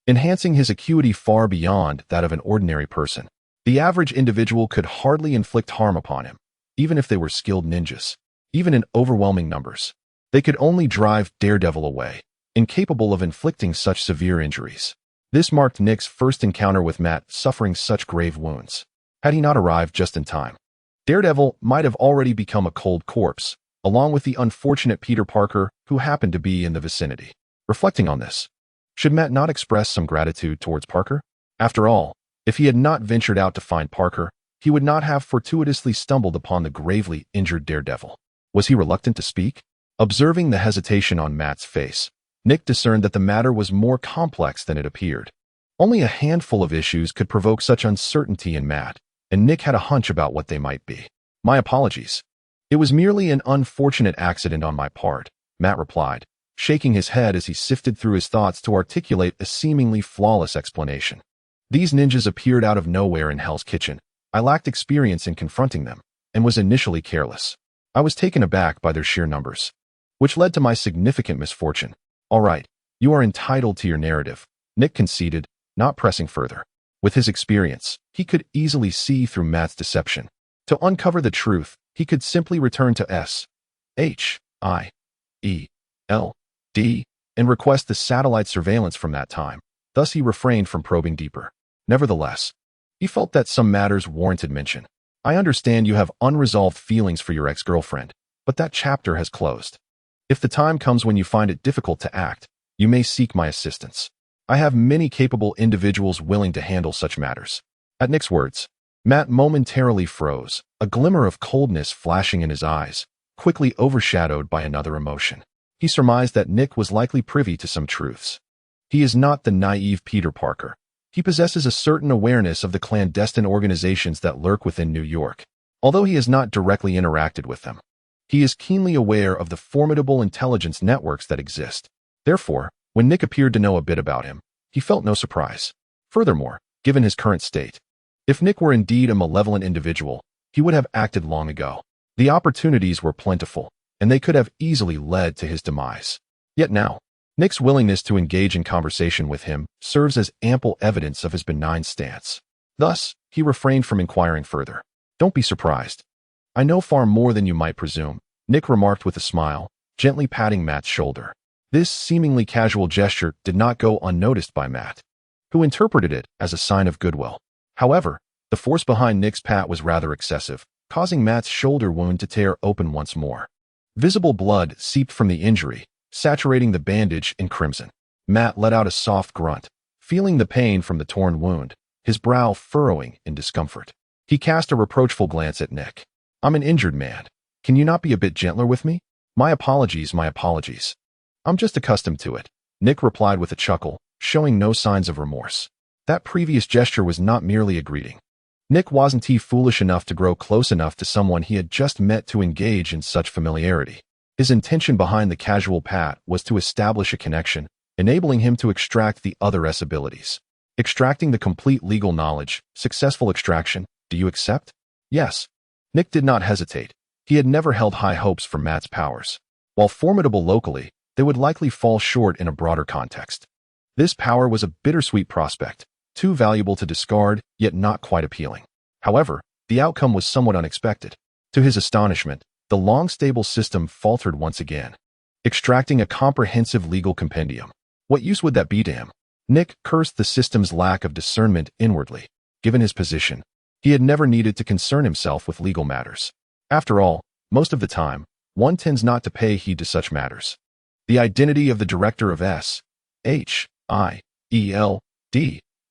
enhancing his acuity far beyond that of an ordinary person. The average individual could hardly inflict harm upon him, even if they were skilled ninjas. Even in overwhelming numbers, they could only drive Daredevil away, incapable of inflicting such severe injuries. This marked Nick's first encounter with Matt suffering such grave wounds. Had he not arrived just in time, Daredevil might have already become a cold corpse, along with the unfortunate Peter Parker who happened to be in the vicinity. Reflecting on this, should Matt not express some gratitude towards Parker? After all, if he had not ventured out to find Parker, he would not have fortuitously stumbled upon the gravely injured Daredevil. Was he reluctant to speak? Observing the hesitation on Matt's face, Nick discerned that the matter was more complex than it appeared. Only a handful of issues could provoke such uncertainty in Matt, and Nick had a hunch about what they might be. My apologies. It was merely an unfortunate accident on my part, Matt replied, shaking his head as he sifted through his thoughts to articulate a seemingly flawless explanation. These ninjas appeared out of nowhere in Hell's Kitchen. I lacked experience in confronting them, and was initially careless. I was taken aback by their sheer numbers, which led to my significant misfortune. All right, you are entitled to your narrative, Nick conceded, not pressing further. With his experience, he could easily see through Matt's deception. To uncover the truth, he could simply return to S-H-I-E-L-D and request the satellite surveillance from that time. Thus he refrained from probing deeper. Nevertheless, he felt that some matters warranted mention. I understand you have unresolved feelings for your ex-girlfriend, but that chapter has closed. If the time comes when you find it difficult to act, you may seek my assistance. I have many capable individuals willing to handle such matters. At Nick's words, Matt momentarily froze, a glimmer of coldness flashing in his eyes, quickly overshadowed by another emotion. He surmised that Nick was likely privy to some truths. He is not the naive Peter Parker. He possesses a certain awareness of the clandestine organizations that lurk within New York, although he has not directly interacted with them. He is keenly aware of the formidable intelligence networks that exist. Therefore, when Nick appeared to know a bit about him, he felt no surprise. Furthermore, given his current state, if Nick were indeed a malevolent individual, he would have acted long ago. The opportunities were plentiful, and they could have easily led to his demise. Yet now, Nick's willingness to engage in conversation with him serves as ample evidence of his benign stance. Thus, he refrained from inquiring further. Don't be surprised. I know far more than you might presume, Nick remarked with a smile, gently patting Matt's shoulder. This seemingly casual gesture did not go unnoticed by Matt, who interpreted it as a sign of goodwill. However, the force behind Nick's pat was rather excessive, causing Matt's shoulder wound to tear open once more. Visible blood seeped from the injury, saturating the bandage in crimson. Matt let out a soft grunt, feeling the pain from the torn wound, his brow furrowing in discomfort. He cast a reproachful glance at Nick. I'm an injured man. Can you not be a bit gentler with me? My apologies, my apologies. I'm just accustomed to it, Nick replied with a chuckle, showing no signs of remorse. That previous gesture was not merely a greeting. Nick wasn't foolish enough to grow close enough to someone he had just met to engage in such familiarity. His intention behind the casual pat was to establish a connection, enabling him to extract the other's abilities. Extracting the complete legal knowledge, successful extraction, do you accept? Yes. Nick did not hesitate. He had never held high hopes for Matt's powers. While formidable locally, they would likely fall short in a broader context. This power was a bittersweet prospect, too valuable to discard, yet not quite appealing. However, the outcome was somewhat unexpected. To his astonishment, the long-stable system faltered once again, extracting a comprehensive legal compendium. What use would that be to him? Nick cursed the system's lack of discernment inwardly. Given his position, he had never needed to concern himself with legal matters. After all, most of the time, one tends not to pay heed to such matters. The identity of the director of S-H-I-E-L-D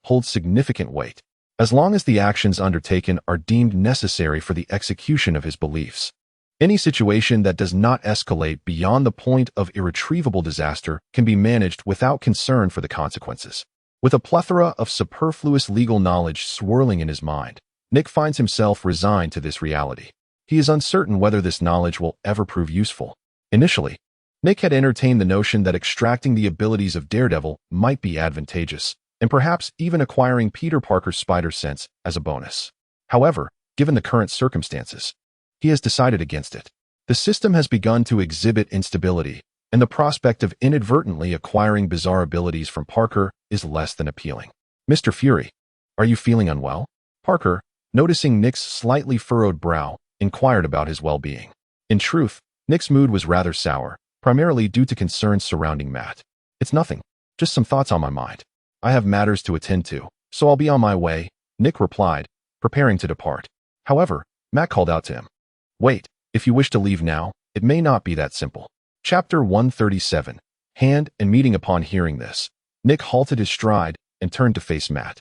holds significant weight, as long as the actions undertaken are deemed necessary for the execution of his beliefs. Any situation that does not escalate beyond the point of irretrievable disaster can be managed without concern for the consequences. With a plethora of superfluous legal knowledge swirling in his mind, Nick finds himself resigned to this reality. He is uncertain whether this knowledge will ever prove useful. Initially, Nick had entertained the notion that extracting the abilities of Daredevil might be advantageous, and perhaps even acquiring Peter Parker's spider sense as a bonus. However, given the current circumstances, he has decided against it. The system has begun to exhibit instability, and the prospect of inadvertently acquiring bizarre abilities from Parker is less than appealing. Mr. Fury, are you feeling unwell? Parker, noticing Nick's slightly furrowed brow, inquired about his well-being. In truth, Nick's mood was rather sour, primarily due to concerns surrounding Matt. It's nothing, just some thoughts on my mind. I have matters to attend to, so I'll be on my way, Nick replied, preparing to depart. However, Matt called out to him. Wait, if you wish to leave now, it may not be that simple. Chapter 137. Hand and meeting. Upon hearing this, Nick halted his stride and turned to face Matt.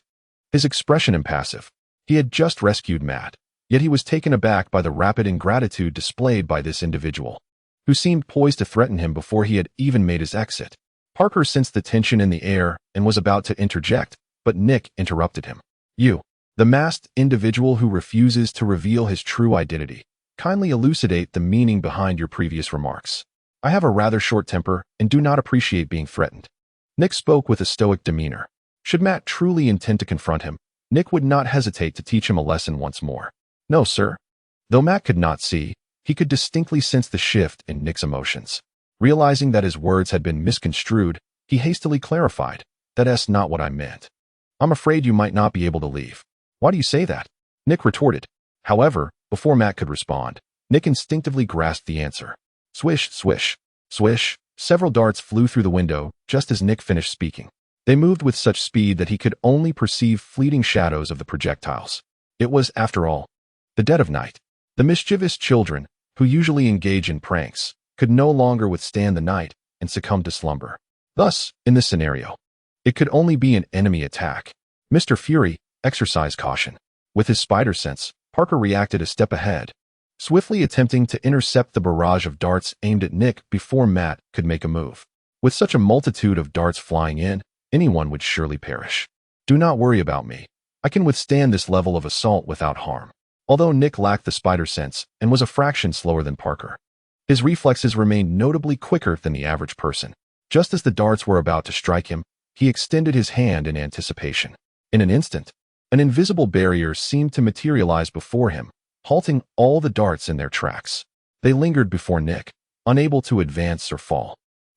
His expression impassive. He had just rescued Matt, yet he was taken aback by the rapid ingratitude displayed by this individual, who seemed poised to threaten him before he had even made his exit. Parker sensed the tension in the air and was about to interject, but Nick interrupted him. You, the masked individual who refuses to reveal his true identity, kindly elucidate the meaning behind your previous remarks. I have a rather short temper and do not appreciate being threatened. Nick spoke with a stoic demeanor. Should Matt truly intend to confront him, Nick would not hesitate to teach him a lesson once more. No, sir. Though Matt could not see, he could distinctly sense the shift in Nick's emotions. Realizing that his words had been misconstrued, he hastily clarified, That's not what I meant. I'm afraid you might not be able to leave. Why do you say that? Nick retorted. However, before Matt could respond, Nick instinctively grasped the answer. Swish, swish, swish. Several darts flew through the window just as Nick finished speaking. They moved with such speed that he could only perceive fleeting shadows of the projectiles. It was, after all, the dead of night. The mischievous children, who usually engage in pranks, could no longer withstand the night and succumb to slumber. Thus, in this scenario, it could only be an enemy attack. Mr. Fury exercised caution. With his spider sense, Parker reacted a step ahead, swiftly attempting to intercept the barrage of darts aimed at Nick before Matt could make a move. With such a multitude of darts flying in, anyone would surely perish. Do not worry about me. I can withstand this level of assault without harm. Although Nick lacked the spider sense and was a fraction slower than Parker, his reflexes remained notably quicker than the average person. Just as the darts were about to strike him, he extended his hand in anticipation. In an instant, an invisible barrier seemed to materialize before him, halting all the darts in their tracks. They lingered before Nick, unable to advance or fall.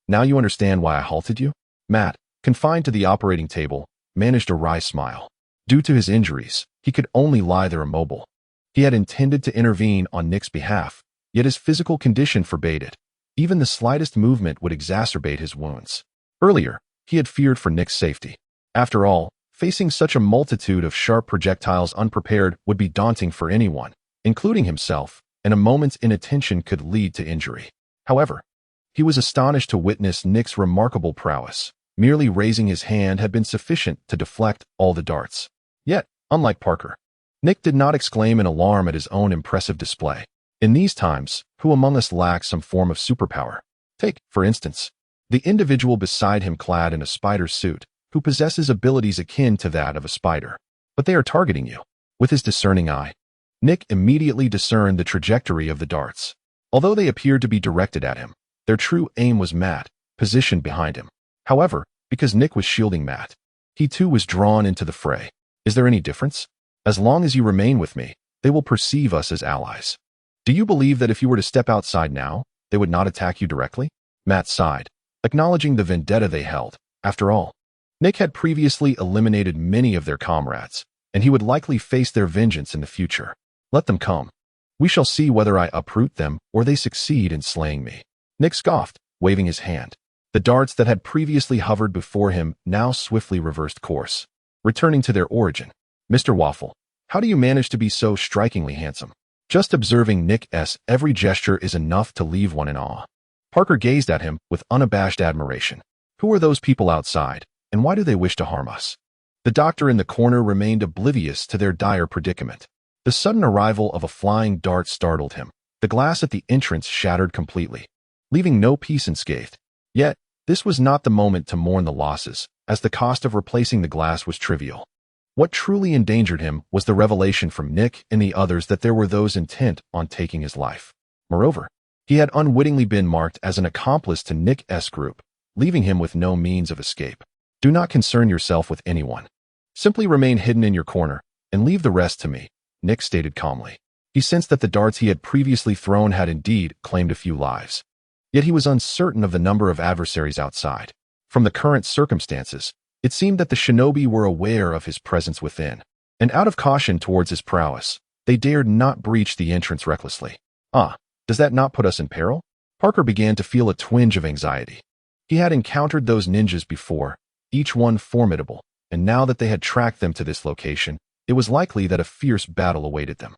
Now you understand why I halted you? Matt, confined to the operating table, managed a wry smile. Due to his injuries, he could only lie there immobile. He had intended to intervene on Nick's behalf, yet his physical condition forbade it. Even the slightest movement would exacerbate his wounds. Earlier, he had feared for Nick's safety. After all, facing such a multitude of sharp projectiles unprepared would be daunting for anyone, including himself, and a moment's inattention could lead to injury. However, he was astonished to witness Nick's remarkable prowess. Merely raising his hand had been sufficient to deflect all the darts. Yet, unlike Parker, Nick did not exclaim in alarm at his own impressive display. In these times, who among us lacks some form of superpower? Take, for instance, the individual beside him clad in a spider suit, who possesses abilities akin to that of a spider. But they are targeting you. With his discerning eye, Nick immediately discerned the trajectory of the darts. Although they appeared to be directed at him, their true aim was Matt, positioned behind him. However, because Nick was shielding Matt, he too was drawn into the fray. Is there any difference? As long as you remain with me, they will perceive us as allies. Do you believe that if you were to step outside now, they would not attack you directly? Matt sighed, acknowledging the vendetta they held. After all, Nick had previously eliminated many of their comrades, and he would likely face their vengeance in the future. Let them come. We shall see whether I uproot them or they succeed in slaying me. Nick scoffed, waving his hand. The darts that had previously hovered before him now swiftly reversed course, returning to their origin. Mr. Waffle, how do you manage to be so strikingly handsome? Just observing Nick's every gesture is enough to leave one in awe. Parker gazed at him with unabashed admiration. Who are those people outside, and why do they wish to harm us? The doctor in the corner remained oblivious to their dire predicament. The sudden arrival of a flying dart startled him. The glass at the entrance shattered completely, leaving no piece unscathed. Yet, this was not the moment to mourn the losses, as the cost of replacing the glass was trivial. What truly endangered him was the revelation from Nick and the others that there were those intent on taking his life. Moreover, he had unwittingly been marked as an accomplice to Nick's group, leaving him with no means of escape. Do not concern yourself with anyone. Simply remain hidden in your corner, and leave the rest to me, Nick stated calmly. He sensed that the darts he had previously thrown had indeed claimed a few lives. Yet he was uncertain of the number of adversaries outside. From the current circumstances, it seemed that the shinobi were aware of his presence within, and out of caution towards his prowess, they dared not breach the entrance recklessly. Does that not put us in peril? Parker began to feel a twinge of anxiety. He had encountered those ninjas before, each one formidable, and now that they had tracked them to this location, it was likely that a fierce battle awaited them.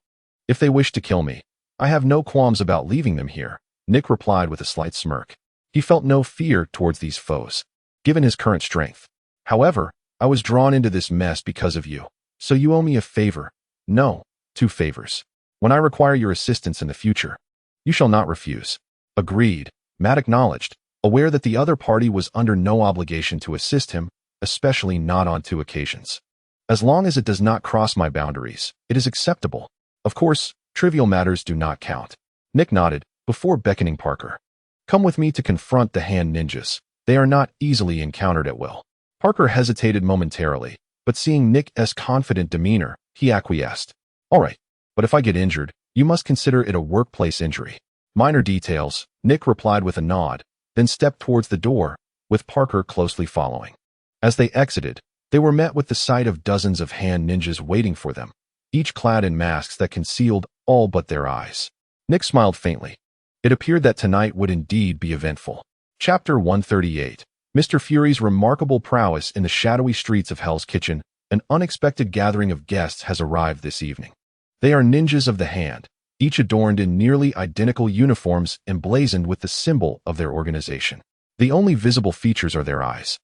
If they wish to kill me, I have no qualms about leaving them here, Nick replied with a slight smirk. He felt no fear towards these foes, given his current strength. However, I was drawn into this mess because of you, so you owe me a favor. No, 2 favors. When I require your assistance in the future, you shall not refuse. Agreed, Matt acknowledged, aware that the other party was under no obligation to assist him, especially not on 2 occasions. As long as it does not cross my boundaries, it is acceptable. Of course, trivial matters do not count. Nick nodded, before beckoning Parker. Come with me to confront the hand ninjas. They are not easily encountered at will. Parker hesitated momentarily, but seeing Nick's confident demeanor, he acquiesced. All right, but if I get injured, you must consider it a workplace injury. Minor details, Nick replied with a nod, then stepped towards the door, with Parker closely following. As they exited, they were met with the sight of dozens of hand ninjas waiting for them, each clad in masks that concealed all but their eyes. Nick smiled faintly. It appeared that tonight would indeed be eventful. Chapter 138. Mr. Fury's remarkable prowess in the shadowy streets of Hell's Kitchen. An unexpected gathering of guests has arrived this evening. They are ninjas of the hand, each adorned in nearly identical uniforms emblazoned with the symbol of their organization. The only visible features are their eyes,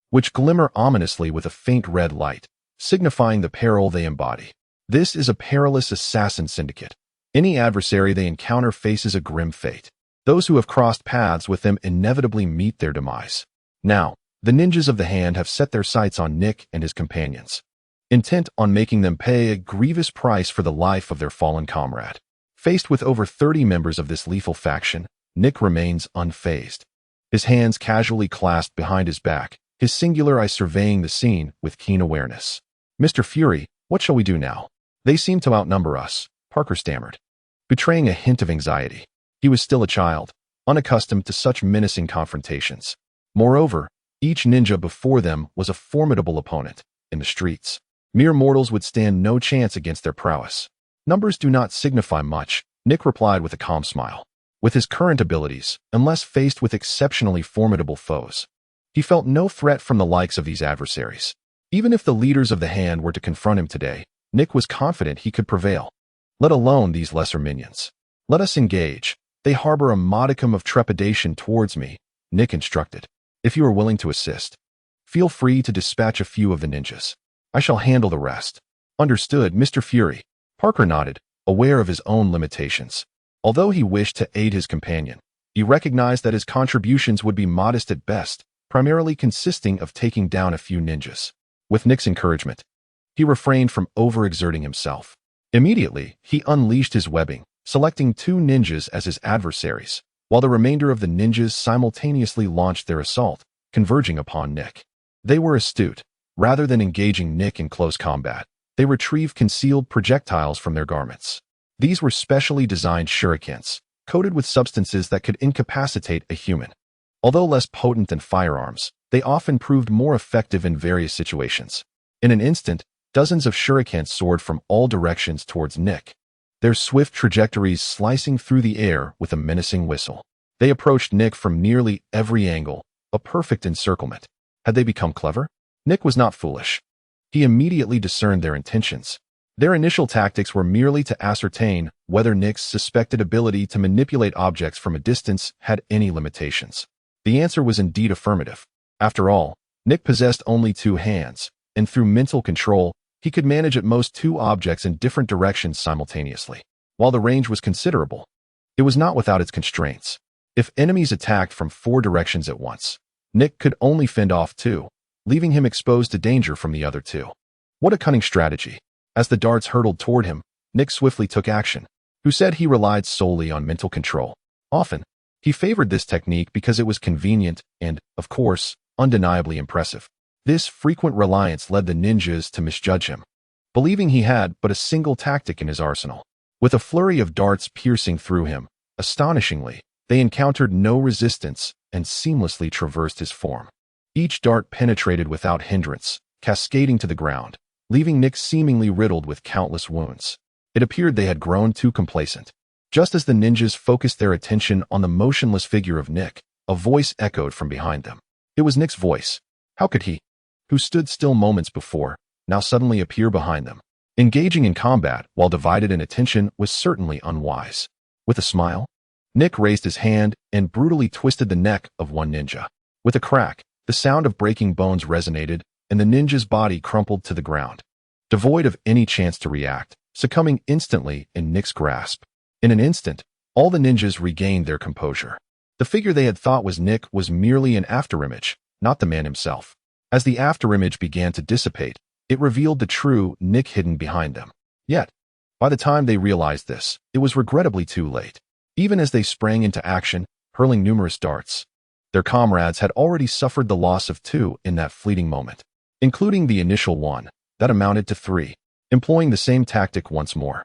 which glimmer ominously with a faint red light, signifying the peril they embody. This is a perilous assassin syndicate. Any adversary they encounter faces a grim fate. Those who have crossed paths with them inevitably meet their demise. Now, the ninjas of the hand have set their sights on Nick and his companions, intent on making them pay a grievous price for the life of their fallen comrade. Faced with over 30 members of this lethal faction, Nick remains unfazed. His hands casually clasped behind his back, his singular eye surveying the scene with keen awareness. Mr. Fury, what shall we do now? They seem to outnumber us, Parker stammered, betraying a hint of anxiety. He was still a child, unaccustomed to such menacing confrontations. Moreover, each ninja before them was a formidable opponent. In the streets, mere mortals would stand no chance against their prowess. Numbers do not signify much, Nick replied with a calm smile. With his current abilities, unless faced with exceptionally formidable foes, he felt no threat from the likes of these adversaries. Even if the leaders of the hand were to confront him today, Nick was confident he could prevail. Let alone these lesser minions. Let us engage. They harbor a modicum of trepidation towards me, Nick instructed. If you are willing to assist, feel free to dispatch a few of the ninjas. I shall handle the rest. Understood, Mr. Fury. Parker nodded, aware of his own limitations. Although he wished to aid his companion, he recognized that his contributions would be modest at best, primarily consisting of taking down a few ninjas. With Nick's encouragement, he refrained from overexerting himself. Immediately, he unleashed his webbing, selecting 2 ninjas as his adversaries, while the remainder of the ninjas simultaneously launched their assault, converging upon Nick. They were astute. Rather than engaging Nick in close combat, they retrieved concealed projectiles from their garments. These were specially designed shurikens, coated with substances that could incapacitate a human. Although less potent than firearms, they often proved more effective in various situations. In an instant, dozens of shurikens soared from all directions towards Nick, their swift trajectories slicing through the air with a menacing whistle. They approached Nick from nearly every angle, a perfect encirclement. Had they become clever? Nick was not foolish. He immediately discerned their intentions. Their initial tactics were merely to ascertain whether Nick's suspected ability to manipulate objects from a distance had any limitations. The answer was indeed affirmative. After all, Nick possessed only 2 hands, and through mental control, he could manage at most 2 objects in different directions simultaneously. While the range was considerable, it was not without its constraints. If enemies attacked from 4 directions at once, Nick could only fend off 2, leaving him exposed to danger from the other 2. What a cunning strategy. As the darts hurtled toward him, Nick swiftly took action. Who said he relied solely on mental control? Often, he favored this technique because it was convenient and, of course, undeniably impressive. This frequent reliance led the ninjas to misjudge him, believing he had but a single tactic in his arsenal. With a flurry of darts piercing through him, astonishingly, they encountered no resistance and seamlessly traversed his form. Each dart penetrated without hindrance, cascading to the ground, leaving Nick seemingly riddled with countless wounds. It appeared they had grown too complacent. Just as the ninjas focused their attention on the motionless figure of Nick, a voice echoed from behind them. It was Nick's voice. How could he? who stood still moments before, now suddenly appear behind them. Engaging in combat while divided in attention was certainly unwise. With a smile, Nick raised his hand and brutally twisted the neck of one ninja. With a crack, the sound of breaking bones resonated, and the ninja's body crumpled to the ground, devoid of any chance to react, succumbing instantly in Nick's grasp. In an instant, all the ninjas regained their composure. The figure they had thought was Nick was merely an afterimage, not the man himself. As the afterimage began to dissipate, it revealed the true Nick hidden behind them. Yet, by the time they realized this, it was regrettably too late. Even as they sprang into action, hurling numerous darts, their comrades had already suffered the loss of two in that fleeting moment, including the initial one, that amounted to three. Employing the same tactic once more,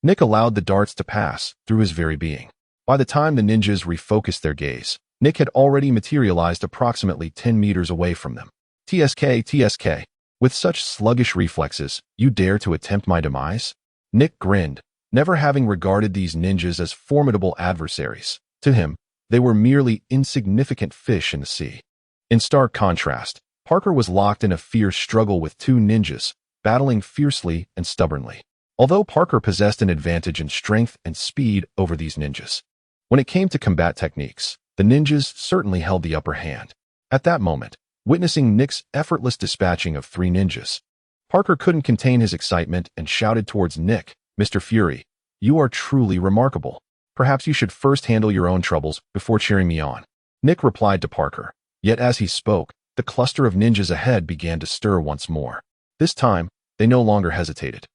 Nick allowed the darts to pass through his very being. By the time the ninjas refocused their gaze, Nick had already materialized approximately 10 meters away from them. TSK. With such sluggish reflexes, you dare to attempt my demise? Nick grinned, never having regarded these ninjas as formidable adversaries. To him, they were merely insignificant fish in the sea. In stark contrast, Parker was locked in a fierce struggle with two ninjas, battling fiercely and stubbornly. Although Parker possessed an advantage in strength and speed over these ninjas, when it came to combat techniques, the ninjas certainly held the upper hand. At that moment, witnessing Nick's effortless dispatching of three ninjas, Parker couldn't contain his excitement and shouted towards Nick, "Mr. Fury, you are truly remarkable. Perhaps you should first handle your own troubles before cheering me on." Nick replied to Parker, yet as he spoke, the cluster of ninjas ahead began to stir once more. This time, they no longer hesitated,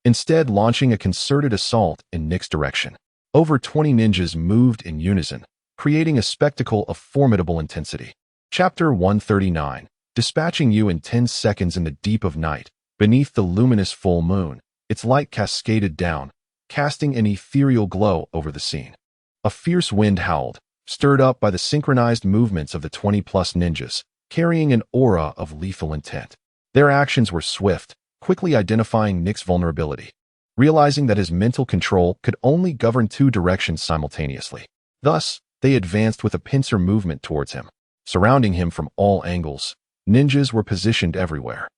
instead launching a concerted assault in Nick's direction. Over 20 ninjas moved in unison, creating a spectacle of formidable intensity. Chapter 139, dispatching you in 10 seconds in the deep of night, beneath the luminous full moon, its light cascaded down, casting an ethereal glow over the scene. A fierce wind howled, stirred up by the synchronized movements of the 20-plus ninjas, carrying an aura of lethal intent. Their actions were swift, quickly identifying Nick's vulnerability, realizing that his mental control could only govern two directions simultaneously. Thus, they advanced with a pincer movement towards him. Surrounding him from all angles, ninjas were positioned everywhere.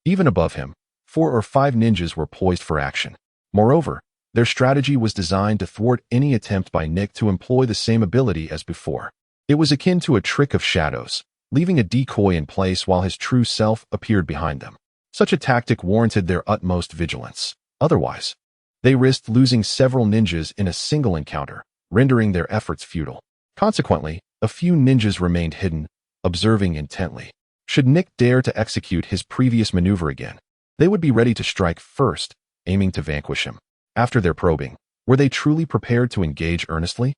Even above him, 4 or 5 ninjas were poised for action. Moreover, their strategy was designed to thwart any attempt by Nick to employ the same ability as before. It was akin to a trick of shadows, leaving a decoy in place while his true self appeared behind them. Such a tactic warranted their utmost vigilance. Otherwise, they risked losing several ninjas in a single encounter, rendering their efforts futile. Consequently, a few ninjas remained hidden, observing intently. Should Nick dare to execute his previous maneuver again, they would be ready to strike first, aiming to vanquish him. After their probing, were they truly prepared to engage earnestly?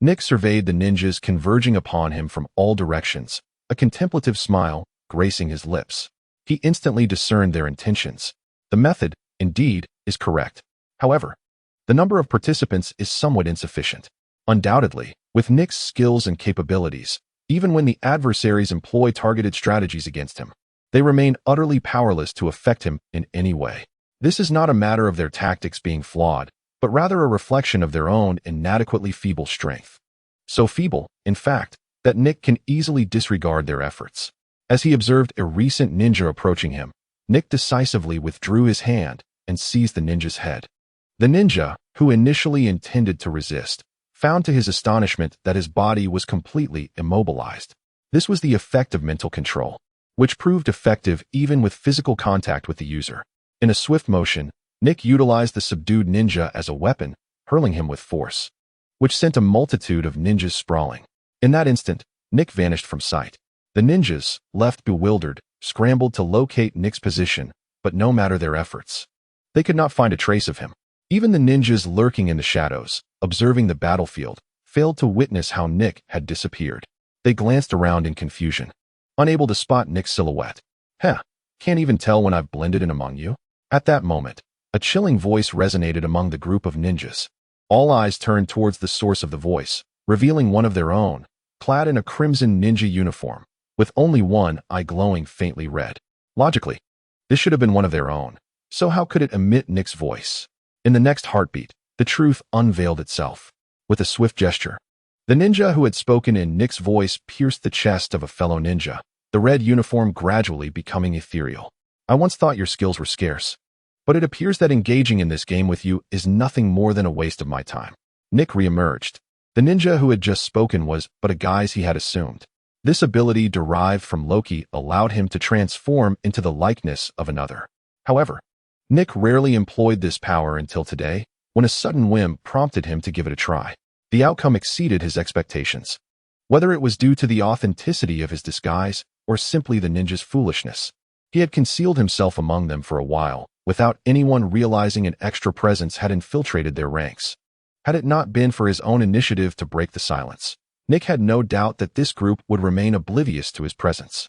Nick surveyed the ninjas converging upon him from all directions, a contemplative smile gracing his lips. He instantly discerned their intentions. The method, indeed, is correct. However, the number of participants is somewhat insufficient. Undoubtedly, with Nick's skills and capabilities, even when the adversaries employ targeted strategies against him, they remain utterly powerless to affect him in any way. This is not a matter of their tactics being flawed, but rather a reflection of their own inadequately feeble strength. So feeble, in fact, that Nick can easily disregard their efforts. As he observed a recent ninja approaching him, Nick decisively withdrew his hand and seized the ninja's head. The ninja, who initially intended to resist, found to his astonishment that his body was completely immobilized. This was the effect of mental control, which proved effective even with physical contact with the user. In a swift motion, Nick utilized the subdued ninja as a weapon, hurling him with force, which sent a multitude of ninjas sprawling. In that instant, Nick vanished from sight. The ninjas, left bewildered, scrambled to locate Nick's position, but no matter their efforts, they could not find a trace of him. Even the ninjas lurking in the shadows, observing the battlefield, failed to witness how Nick had disappeared. They glanced around in confusion, unable to spot Nick's silhouette. Can't even tell when I've blended in among you? At that moment, a chilling voice resonated among the group of ninjas. All eyes turned towards the source of the voice, revealing one of their own, clad in a crimson ninja uniform, with only one eye glowing faintly red. Logically, this should have been one of their own, so how could it emit Nick's voice? In the next heartbeat, the truth unveiled itself. With a swift gesture, the ninja who had spoken in Nick's voice pierced the chest of a fellow ninja, the red uniform gradually becoming ethereal. I once thought your skills were scarce, but it appears that engaging in this game with you is nothing more than a waste of my time. Nick reemerged. The ninja who had just spoken was but a guise he had assumed. This ability derived from Loki allowed him to transform into the likeness of another. However, Nick rarely employed this power until today, when a sudden whim prompted him to give it a try. The outcome exceeded his expectations. Whether it was due to the authenticity of his disguise or simply the ninja's foolishness, he had concealed himself among them for a while, without anyone realizing an extra presence had infiltrated their ranks. Had it not been for his own initiative to break the silence, Nick had no doubt that this group would remain oblivious to his presence.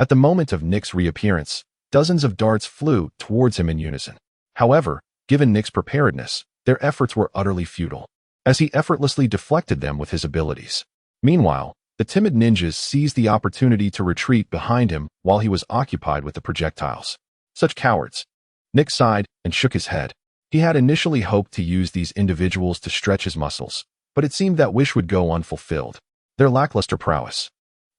At the moment of Nick's reappearance, dozens of darts flew towards him in unison. However, given Nick's preparedness, their efforts were utterly futile, as he effortlessly deflected them with his abilities. Meanwhile, the timid ninjas seized the opportunity to retreat behind him while he was occupied with the projectiles. Such cowards. Nick sighed and shook his head. He had initially hoped to use these individuals to stretch his muscles, but it seemed that wish would go unfulfilled. Their lackluster prowess,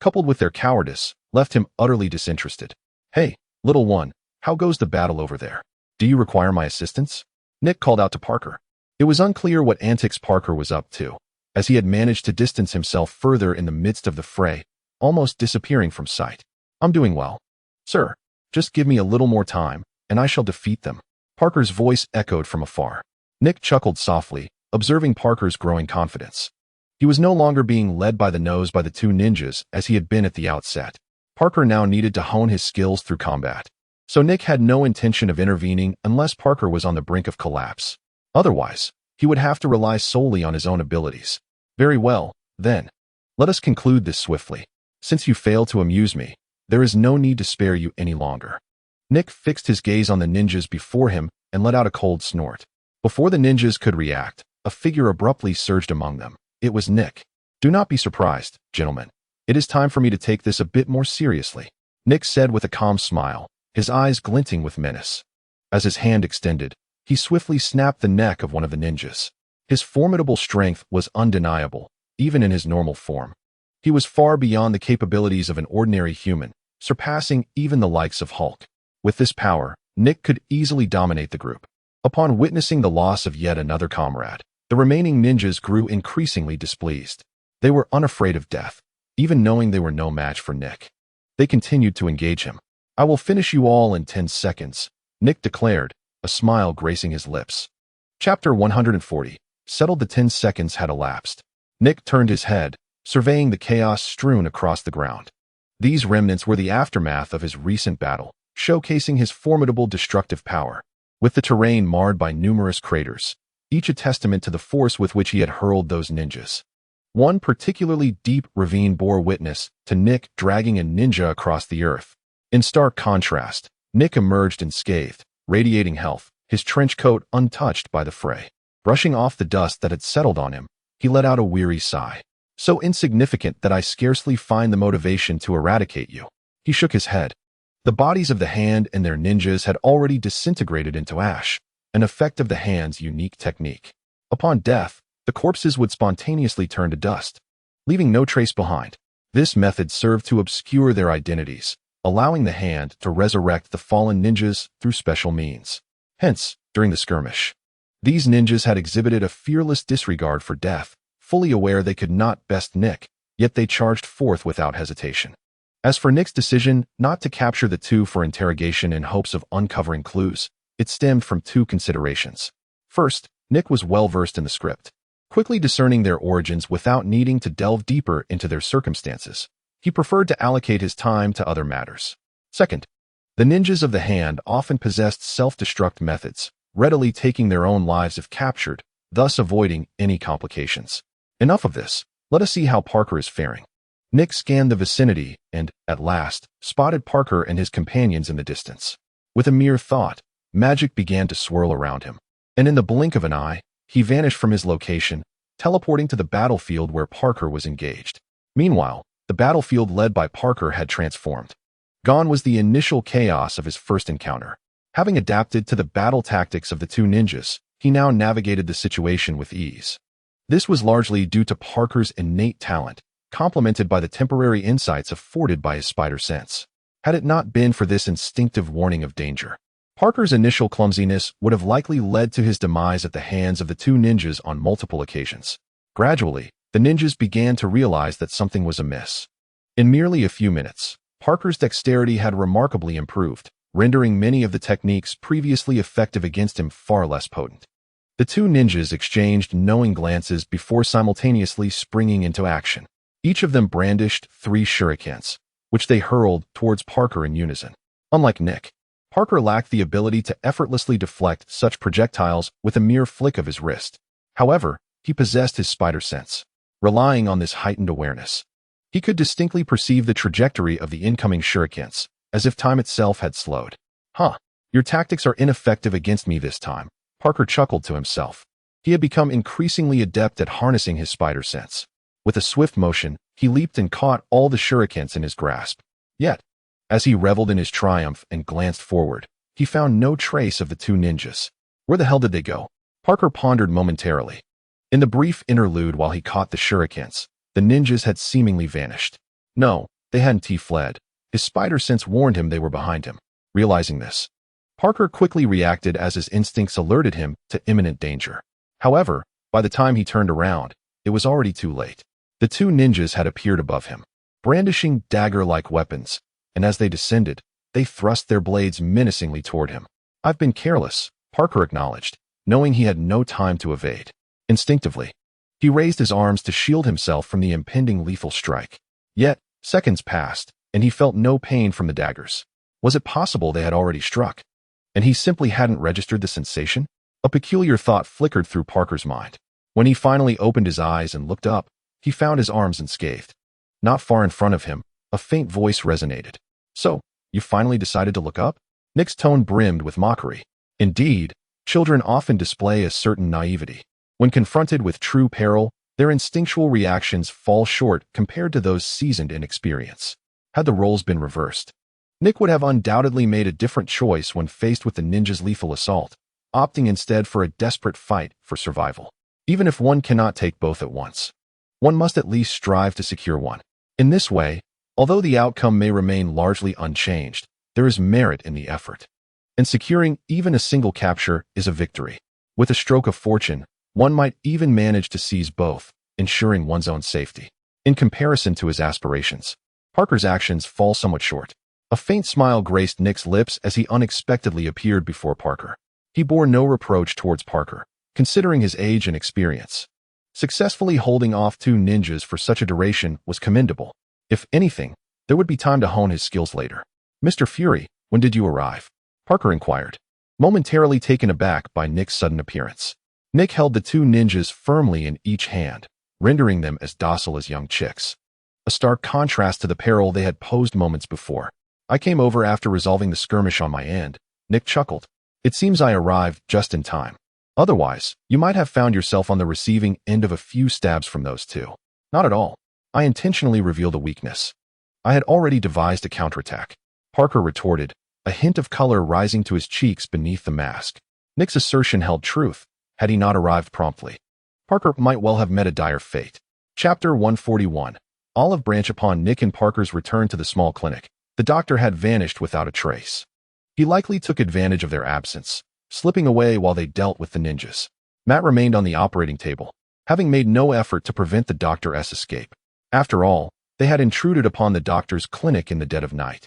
coupled with their cowardice, left him utterly disinterested. "Hey, little one, how goes the battle over there? Do you require my assistance?" Nick called out to Parker. It was unclear what antics Parker was up to, as he had managed to distance himself further in the midst of the fray, almost disappearing from sight. "I'm doing well, sir. Just give me a little more time, and I shall defeat them." Parker's voice echoed from afar. Nick chuckled softly, observing Parker's growing confidence. He was no longer being led by the nose by the two ninjas as he had been at the outset. Parker now needed to hone his skills through combat. So Nick had no intention of intervening unless Parker was on the brink of collapse. Otherwise, he would have to rely solely on his own abilities. "Very well, then. Let us conclude this swiftly. Since you fail to amuse me, there is no need to spare you any longer." Nick fixed his gaze on the ninjas before him and let out a cold snort. Before the ninjas could react, a figure abruptly surged among them. It was Nick. "Do not be surprised, gentlemen. It is time for me to take this a bit more seriously," Nick said with a calm smile, his eyes glinting with menace. As his hand extended, he swiftly snapped the neck of one of the ninjas. His formidable strength was undeniable, even in his normal form. He was far beyond the capabilities of an ordinary human, surpassing even the likes of Hulk. With this power, Nick could easily dominate the group. Upon witnessing the loss of yet another comrade, the remaining ninjas grew increasingly displeased. They were unafraid of death, even knowing they were no match for Nick. They continued to engage him. "I will finish you all in 10 seconds, Nick declared, a smile gracing his lips. Chapter 140. Settled. The 10 seconds had elapsed. Nick turned his head, surveying the chaos strewn across the ground. These remnants were the aftermath of his recent battle, showcasing his formidable destructive power. With the terrain marred by numerous craters, each a testament to the force with which he had hurled those ninjas. One particularly deep ravine bore witness to Nick dragging a ninja across the earth. In stark contrast, Nick emerged unscathed, radiating health, his trench coat untouched by the fray. Brushing off the dust that had settled on him, he let out a weary sigh. "So insignificant that I scarcely find the motivation to eradicate you." He shook his head. The bodies of the Hand and their ninjas had already disintegrated into ash, an effect of the Hand's unique technique. Upon death, the corpses would spontaneously turn to dust, leaving no trace behind. This method served to obscure their identities, allowing the Hand to resurrect the fallen ninjas through special means. Hence, during the skirmish, these ninjas had exhibited a fearless disregard for death, fully aware they could not best Nick, yet they charged forth without hesitation. As for Nick's decision not to capture the two for interrogation in hopes of uncovering clues, it stemmed from two considerations. First, Nick was well versed in the script, quickly discerning their origins without needing to delve deeper into their circumstances. He preferred to allocate his time to other matters. Second, the ninjas of the Hand often possessed self-destruct methods, readily taking their own lives if captured, thus avoiding any complications. Enough of this. Let us see how Parker is faring. Nick scanned the vicinity and, at last, spotted Parker and his companions in the distance. With a mere thought, magic began to swirl around him, and in the blink of an eye, he vanished from his location, teleporting to the battlefield where Parker was engaged. Meanwhile, the battlefield led by Parker had transformed. Gone was the initial chaos of his first encounter. Having adapted to the battle tactics of the two ninjas, he now navigated the situation with ease. This was largely due to Parker's innate talent, complemented by the temporary insights afforded by his spider sense. Had it not been for this instinctive warning of danger, Parker's initial clumsiness would have likely led to his demise at the hands of the two ninjas on multiple occasions. Gradually, the ninjas began to realize that something was amiss. In merely a few minutes, Parker's dexterity had remarkably improved, rendering many of the techniques previously effective against him far less potent. The two ninjas exchanged knowing glances before simultaneously springing into action. Each of them brandished 3 shurikens, which they hurled towards Parker in unison. Unlike Nick, Parker lacked the ability to effortlessly deflect such projectiles with a mere flick of his wrist. However, he possessed his spider sense. Relying on this heightened awareness, he could distinctly perceive the trajectory of the incoming shurikens, as if time itself had slowed. Your tactics are ineffective against me this time, Parker chuckled to himself. He had become increasingly adept at harnessing his spider sense. With a swift motion, he leaped and caught all the shurikens in his grasp. Yet, as he reveled in his triumph and glanced forward, he found no trace of the two ninjas. Where the hell did they go? Parker pondered momentarily. In the brief interlude while he caught the shurikens, the ninjas had seemingly vanished. No, they hadn't fled. His spider sense warned him they were behind him. Realizing this, Parker quickly reacted as his instincts alerted him to imminent danger. However, by the time he turned around, it was already too late. The two ninjas had appeared above him, brandishing dagger-like weapons, and as they descended, they thrust their blades menacingly toward him. I've been careless, Parker acknowledged, knowing he had no time to evade. Instinctively, he raised his arms to shield himself from the impending lethal strike. Yet, seconds passed, and he felt no pain from the daggers. Was it possible they had already struck, and he simply hadn't registered the sensation? A peculiar thought flickered through Parker's mind. When he finally opened his eyes and looked up, he found his arms unscathed. Not far in front of him, a faint voice resonated. So, you finally decided to look up? Nick's tone brimmed with mockery. Indeed, children often display a certain naivety. When confronted with true peril, their instinctual reactions fall short compared to those seasoned in experience. Had the roles been reversed, Nick would have undoubtedly made a different choice when faced with the ninja's lethal assault, opting instead for a desperate fight for survival. Even if one cannot take both at once, one must at least strive to secure one. In this way, although the outcome may remain largely unchanged, there is merit in the effort. And securing even a single capture is a victory. With a stroke of fortune, one might even manage to seize both, ensuring one's own safety. In comparison to his aspirations, Parker's actions fall somewhat short. A faint smile graced Nick's lips as he unexpectedly appeared before Parker. He bore no reproach towards Parker, considering his age and experience. Successfully holding off two ninjas for such a duration was commendable. If anything, there would be time to hone his skills later. Mr. Fury, when did you arrive? Parker inquired, momentarily taken aback by Nick's sudden appearance. Nick held the two ninjas firmly in each hand, rendering them as docile as young chicks. A stark contrast to the peril they had posed moments before. I came over after resolving the skirmish on my end, Nick chuckled. It seems I arrived just in time. Otherwise, you might have found yourself on the receiving end of a few stabs from those two. Not at all. I intentionally revealed a weakness. I had already devised a counterattack. Parker retorted, a hint of color rising to his cheeks beneath the mask. Nick's assertion held truth, had he not arrived promptly. Parker might well have met a dire fate. Chapter 141. Olive Branch. Upon Nick and Parker's return to the small clinic, the doctor had vanished without a trace. He likely took advantage of their absence, slipping away while they dealt with the ninjas. Matt remained on the operating table, having made no effort to prevent the doctor's escape. After all, they had intruded upon the doctor's clinic in the dead of night,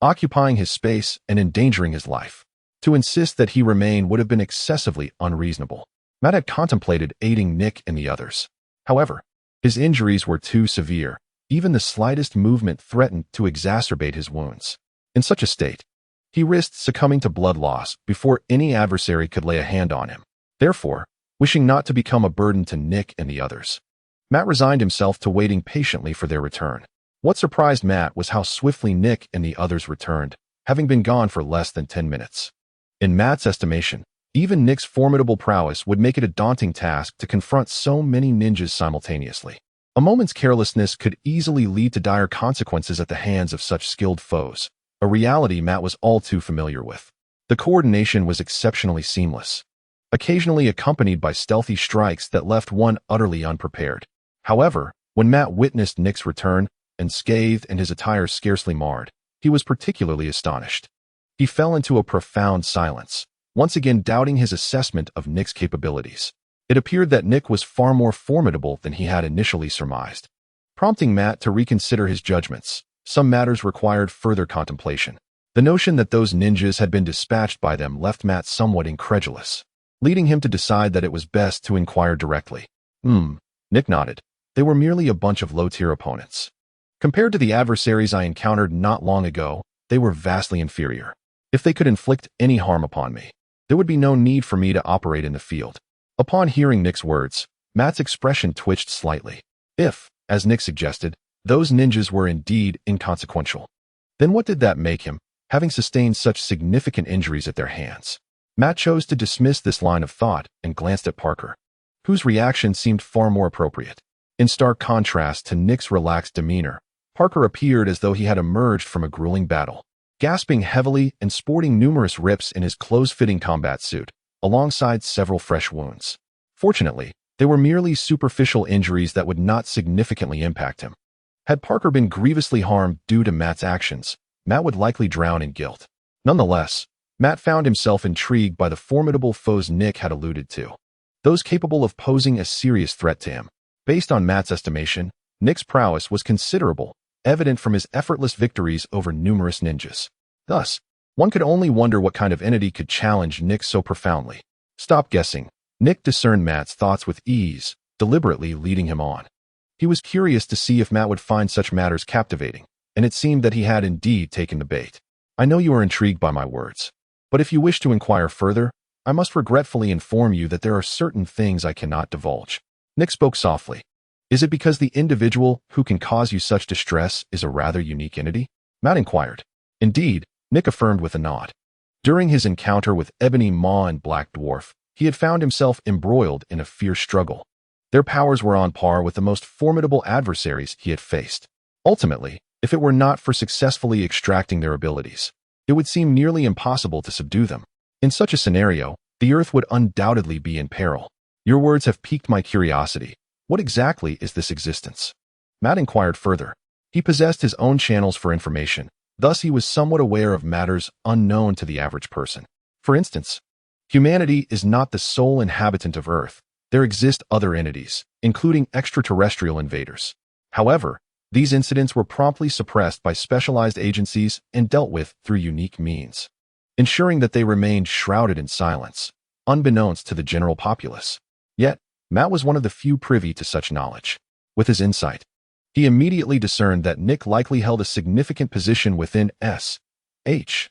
occupying his space and endangering his life. To insist that he remain would have been excessively unreasonable. Matt had contemplated aiding Nick and the others. However, his injuries were too severe. Even the slightest movement threatened to exacerbate his wounds. In such a state, he risked succumbing to blood loss before any adversary could lay a hand on him. Therefore, wishing not to become a burden to Nick and the others, Matt resigned himself to waiting patiently for their return. What surprised Matt was how swiftly Nick and the others returned, having been gone for less than 10 minutes. In Matt's estimation, even Nick's formidable prowess would make it a daunting task to confront so many ninjas simultaneously. A moment's carelessness could easily lead to dire consequences at the hands of such skilled foes, a reality Matt was all too familiar with. The coordination was exceptionally seamless, occasionally accompanied by stealthy strikes that left one utterly unprepared. However, When Matt witnessed Nick's return, unscathed and his attire scarcely marred, he was particularly astonished. He fell into a profound silence, once again doubting his assessment of Nick's capabilities. It appeared that Nick was far more formidable than he had initially surmised. Prompting Matt to reconsider his judgments, some matters required further contemplation. The notion that those ninjas had been dispatched by them left Matt somewhat incredulous, leading him to decide that it was best to inquire directly. Nick nodded. They were merely a bunch of low-tier opponents. Compared to the adversaries I encountered not long ago, they were vastly inferior. If they could inflict any harm upon me, there would be no need for me to operate in the field. Upon hearing Nick's words, Matt's expression twitched slightly. If, as Nick suggested, those ninjas were indeed inconsequential, then what did that make him, having sustained such significant injuries at their hands? Matt chose to dismiss this line of thought and glanced at Parker, whose reaction seemed far more appropriate. In stark contrast to Nick's relaxed demeanor, Parker appeared as though he had emerged from a grueling battle, gasping heavily and sporting numerous rips in his close-fitting combat suit, alongside several fresh wounds. Fortunately, they were merely superficial injuries that would not significantly impact him. Had Parker been grievously harmed due to Matt's actions, Matt would likely drown in guilt. Nonetheless, Matt found himself intrigued by the formidable foes Nick had alluded to, those capable of posing a serious threat to him. Based on Matt's estimation, Nick's prowess was considerable, evident from his effortless victories over numerous ninjas. Thus, one could only wonder what kind of entity could challenge Nick so profoundly. Stop guessing. Nick discerned Matt's thoughts with ease, deliberately leading him on. He was curious to see if Matt would find such matters captivating, and it seemed that he had indeed taken the bait. I know you are intrigued by my words, but if you wish to inquire further, I must regretfully inform you that there are certain things I cannot divulge. Nick spoke softly. Is it because the individual who can cause you such distress is a rather unique entity? Matt inquired. Indeed, Nick affirmed with a nod. During his encounter with Ebony Maw and Black Dwarf, he had found himself embroiled in a fierce struggle. Their powers were on par with the most formidable adversaries he had faced. Ultimately, if it were not for successfully extracting their abilities, it would seem nearly impossible to subdue them. In such a scenario, the Earth would undoubtedly be in peril. Your words have piqued my curiosity. What exactly is this existence? Matt inquired further. He possessed his own channels for information, thus he was somewhat aware of matters unknown to the average person. For instance, humanity is not the sole inhabitant of Earth. There exist other entities, including extraterrestrial invaders. However, these incidents were promptly suppressed by specialized agencies and dealt with through unique means, ensuring that they remained shrouded in silence, unbeknownst to the general populace. Yet, Matt was one of the few privy to such knowledge. With his insight, he immediately discerned that Nick likely held a significant position within SHIELD,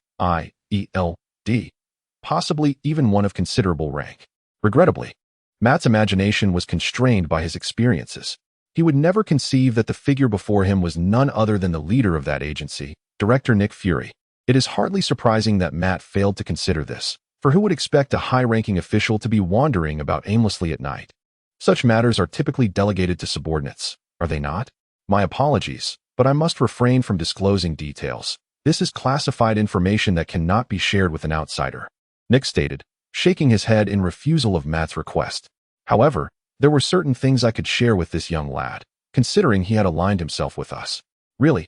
possibly even one of considerable rank. Regrettably, Matt's imagination was constrained by his experiences. He would never conceive that the figure before him was none other than the leader of that agency, Director Nick Fury. It is hardly surprising that Matt failed to consider this, for who would expect a high-ranking official to be wandering about aimlessly at night? Such matters are typically delegated to subordinates, are they not? My apologies, but I must refrain from disclosing details. This is classified information that cannot be shared with an outsider, Nick stated, shaking his head in refusal of Matt's request. However, there were certain things I could share with this young lad, considering he had aligned himself with us. Really?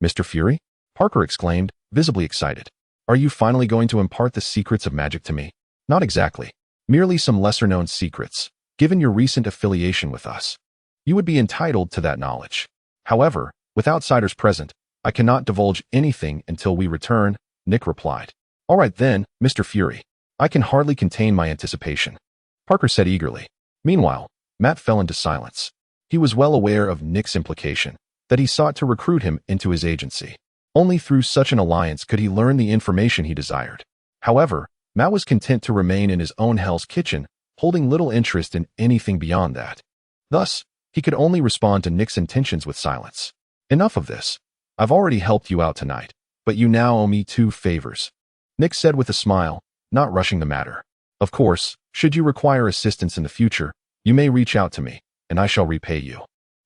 Mr. Fury? Parker exclaimed, visibly excited. Are you finally going to impart the secrets of magic to me? Not exactly. Merely some lesser-known secrets, given your recent affiliation with us. You would be entitled to that knowledge. However, with outsiders present, I cannot divulge anything until we return, Nick replied. All right then, Mr. Fury. I can hardly contain my anticipation, Parker said eagerly. Meanwhile, Matt fell into silence. He was well aware of Nick's implication, that he sought to recruit him into his agency. Only through such an alliance could he learn the information he desired. However, Matt was content to remain in his own Hell's Kitchen, holding little interest in anything beyond that. Thus, he could only respond to Nick's intentions with silence. Enough of this. I've already helped you out tonight, but you now owe me 2 favors, Nick said with a smile, not rushing the matter. Of course, should you require assistance in the future, you may reach out to me, and I shall repay you.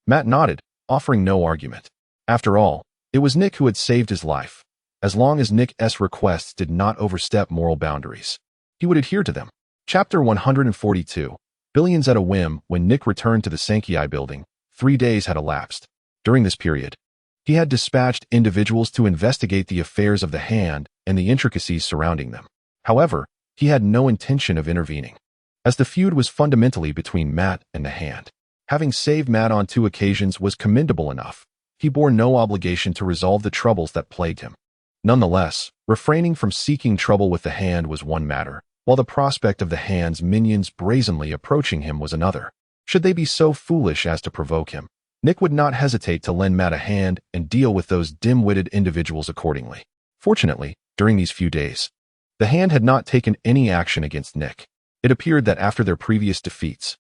Matt nodded, offering no argument. After all, it was Nick who had saved his life. As long as Nick's requests did not overstep moral boundaries, he would adhere to them. Chapter 142, Billions at a Whim. When Nick returned to the Sankei building, 3 days had elapsed. During this period, he had dispatched individuals to investigate the affairs of the hand and the intricacies surrounding them. However, he had no intention of intervening, as the feud was fundamentally between Matt and the hand. Having saved Matt on 2 occasions was commendable enough. He bore no obligation to resolve the troubles that plagued him. Nonetheless, refraining from seeking trouble with the hand was one matter, while the prospect of the hand's minions brazenly approaching him was another. Should they be so foolish as to provoke him, Nick would not hesitate to lend Matt a hand and deal with those dim-witted individuals accordingly. Fortunately, during these few days, the hand had not taken any action against Nick. It appeared that after their previous defeats,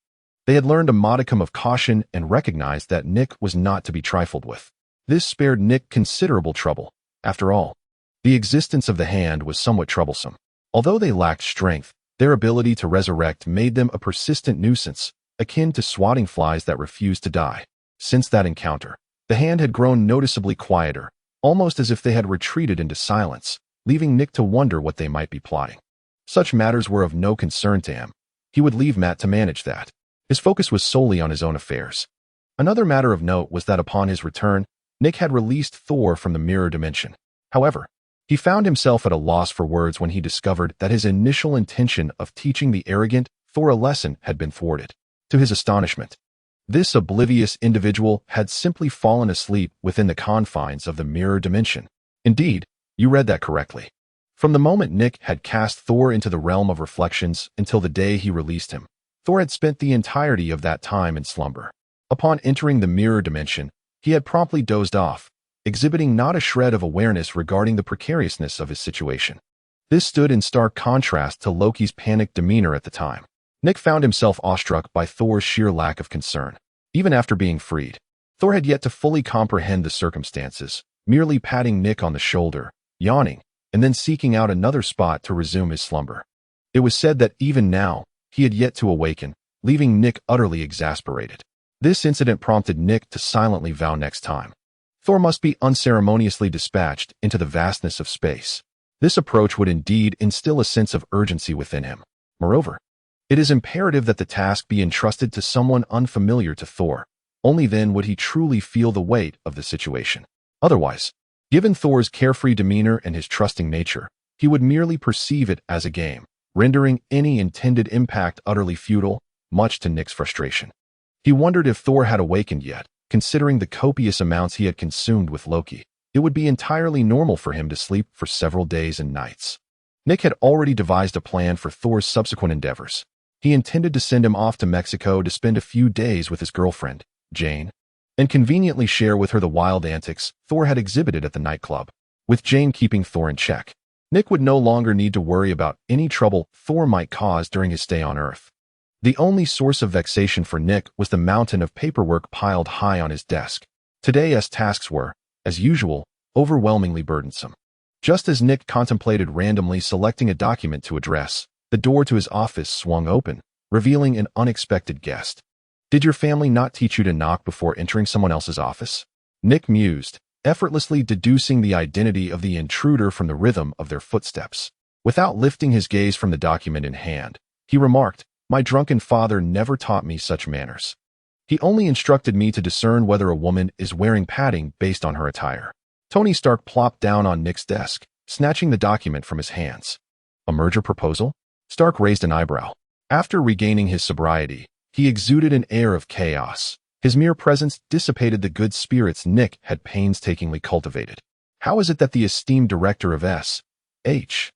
they had learned a modicum of caution and recognized that Nick was not to be trifled with. This spared Nick considerable trouble. After all, the existence of the hand was somewhat troublesome. Although they lacked strength, their ability to resurrect made them a persistent nuisance, akin to swatting flies that refused to die. Since that encounter, the hand had grown noticeably quieter, almost as if they had retreated into silence, leaving Nick to wonder what they might be plotting. Such matters were of no concern to him. He would leave Matt to manage that. His focus was solely on his own affairs. Another matter of note was that upon his return, Nick had released Thor from the mirror dimension. However, he found himself at a loss for words when he discovered that his initial intention of teaching the arrogant Thor a lesson had been thwarted. To his astonishment, this oblivious individual had simply fallen asleep within the confines of the mirror dimension. Indeed, you read that correctly. From the moment Nick had cast Thor into the realm of reflections until the day he released him, Thor had spent the entirety of that time in slumber. Upon entering the mirror dimension, he had promptly dozed off, exhibiting not a shred of awareness regarding the precariousness of his situation. This stood in stark contrast to Loki's panicked demeanor at the time. Nick found himself awestruck by Thor's sheer lack of concern. Even after being freed, Thor had yet to fully comprehend the circumstances, merely patting Nick on the shoulder, yawning, and then seeking out another spot to resume his slumber. It was said that even now, he had yet to awaken, leaving Nick utterly exasperated. This incident prompted Nick to silently vow next time Thor must be unceremoniously dispatched into the vastness of space. This approach would indeed instill a sense of urgency within him. Moreover, it is imperative that the task be entrusted to someone unfamiliar to Thor. Only then would he truly feel the weight of the situation. Otherwise, given Thor's carefree demeanor and his trusting nature, he would merely perceive it as a game, rendering any intended impact utterly futile, much to Nick's frustration. He wondered if Thor had awakened yet. Considering the copious amounts he had consumed with Loki, it would be entirely normal for him to sleep for several days and nights. Nick had already devised a plan for Thor's subsequent endeavors. He intended to send him off to Mexico to spend a few days with his girlfriend, Jane, and conveniently share with her the wild antics Thor had exhibited at the nightclub. With Jane keeping Thor in check, Nick would no longer need to worry about any trouble Thor might cause during his stay on Earth. The only source of vexation for Nick was the mountain of paperwork piled high on his desk. Today's tasks were, as usual, overwhelmingly burdensome. Just as Nick contemplated randomly selecting a document to address, the door to his office swung open, revealing an unexpected guest. "Did your family not teach you to knock before entering someone else's office?" Nick mused, effortlessly deducing the identity of the intruder from the rhythm of their footsteps. Without lifting his gaze from the document in hand, he remarked, "My drunken father never taught me such manners. He only instructed me to discern whether a woman is wearing padding based on her attire." Tony Stark plopped down on Nick's desk, snatching the document from his hands. "A merger proposal?" Stark raised an eyebrow. After regaining his sobriety, he exuded an air of chaos. His mere presence dissipated the good spirits Nick had painstakingly cultivated. "How is it that the esteemed director of SHIELD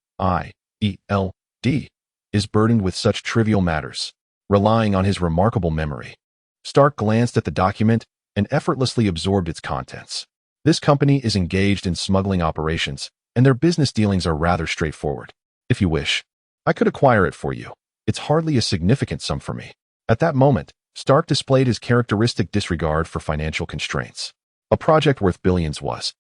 is burdened with such trivial matters, relying on his remarkable memory?" Stark glanced at the document and effortlessly absorbed its contents. "This company is engaged in smuggling operations, and their business dealings are rather straightforward. If you wish, I could acquire it for you. It's hardly a significant sum for me." At that moment, Stark displayed his characteristic disregard for financial constraints. A project worth billions was,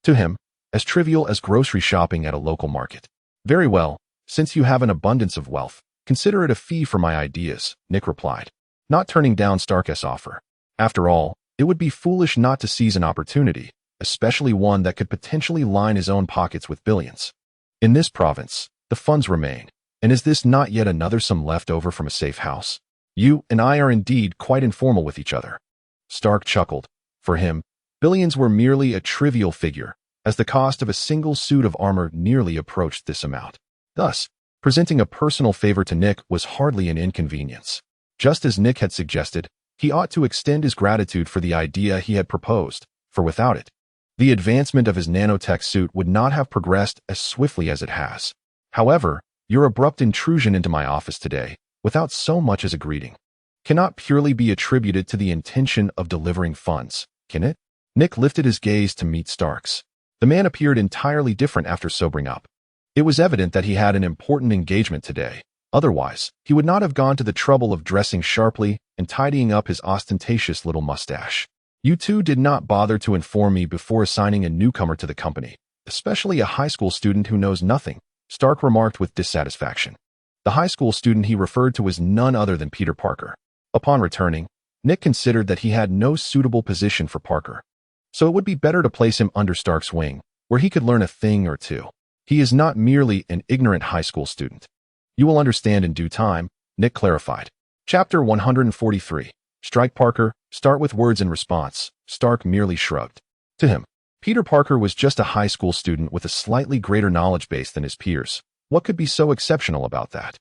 to him, as trivial as grocery shopping at a local market. "Very well, since you have an abundance of wealth, consider it a fee for my ideas," Nick replied, not turning down Stark's offer. After all, it would be foolish not to seize an opportunity, especially one that could potentially line his own pockets with billions. In this province, the funds remain, and is this not yet another sum left over from a safe house? You and I are indeed quite informal with each other. Stark chuckled. For him, billions were merely a trivial figure, as the cost of a single suit of armor nearly approached this amount. Thus, presenting a personal favor to Nick was hardly an inconvenience. Just as Nick had suggested, he ought to extend his gratitude for the idea he had proposed, for without it, the advancement of his nanotech suit would not have progressed as swiftly as it has. However, your abrupt intrusion into my office today, without so much as a greeting, cannot purely be attributed to the intention of delivering funds, can it? Nick lifted his gaze to meet Stark's. The man appeared entirely different after sobering up. It was evident that he had an important engagement today. Otherwise, he would not have gone to the trouble of dressing sharply and tidying up his ostentatious little mustache. You two did not bother to inform me before assigning a newcomer to the company, especially a high school student who knows nothing, Stark remarked with dissatisfaction. The high school student he referred to was none other than Peter Parker. Upon returning, Nick considered that he had no suitable position for Parker, so it would be better to place him under Stark's wing, where he could learn a thing or two. He is not merely an ignorant high school student. You will understand in due time, Nick clarified. Chapter 143. Strike Parker, start with words in response. Stark merely shrugged. To him, Peter Parker was just a high school student with a slightly greater knowledge base than his peers. What could be so exceptional about that?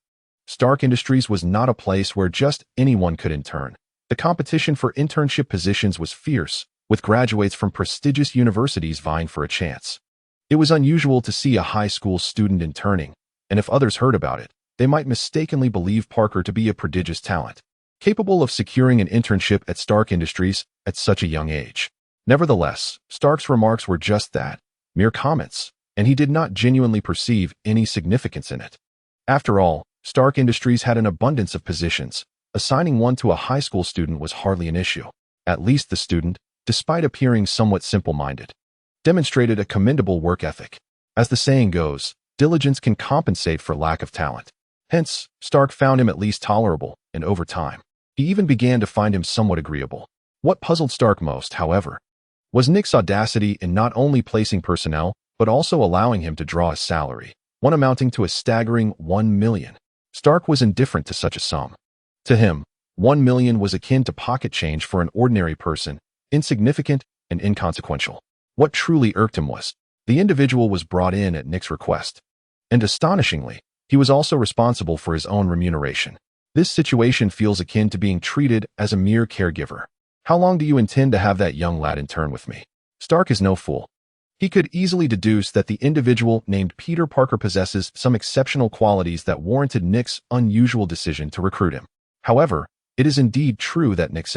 Stark Industries was not a place where just anyone could intern. The competition for internship positions was fierce, with graduates from prestigious universities vying for a chance. It was unusual to see a high school student interning, and if others heard about it, they might mistakenly believe Parker to be a prodigious talent, capable of securing an internship at Stark Industries at such a young age. Nevertheless, Stark's remarks were just that, mere comments, and he did not genuinely perceive any significance in it. After all, Stark Industries had an abundance of positions. Assigning one to a high school student was hardly an issue. At least the student, despite appearing somewhat simple-minded, demonstrated a commendable work ethic. As the saying goes, diligence can compensate for lack of talent. Hence, Stark found him at least tolerable, and over time, he even began to find him somewhat agreeable. What puzzled Stark most, however, was Nick's audacity in not only placing personnel, but also allowing him to draw a salary, one amounting to a staggering $1 million. Stark was indifferent to such a sum. To him, $1 million was akin to pocket change for an ordinary person, insignificant and inconsequential. What truly irked him was, the individual was brought in at Nick's request. And astonishingly, he was also responsible for his own remuneration. This situation feels akin to being treated as a mere caregiver. How long do you intend to have that young lad intern with me? Stark is no fool. He could easily deduce that the individual named Peter Parker possesses some exceptional qualities that warranted Nick's unusual decision to recruit him. However, it is indeed true that Nick's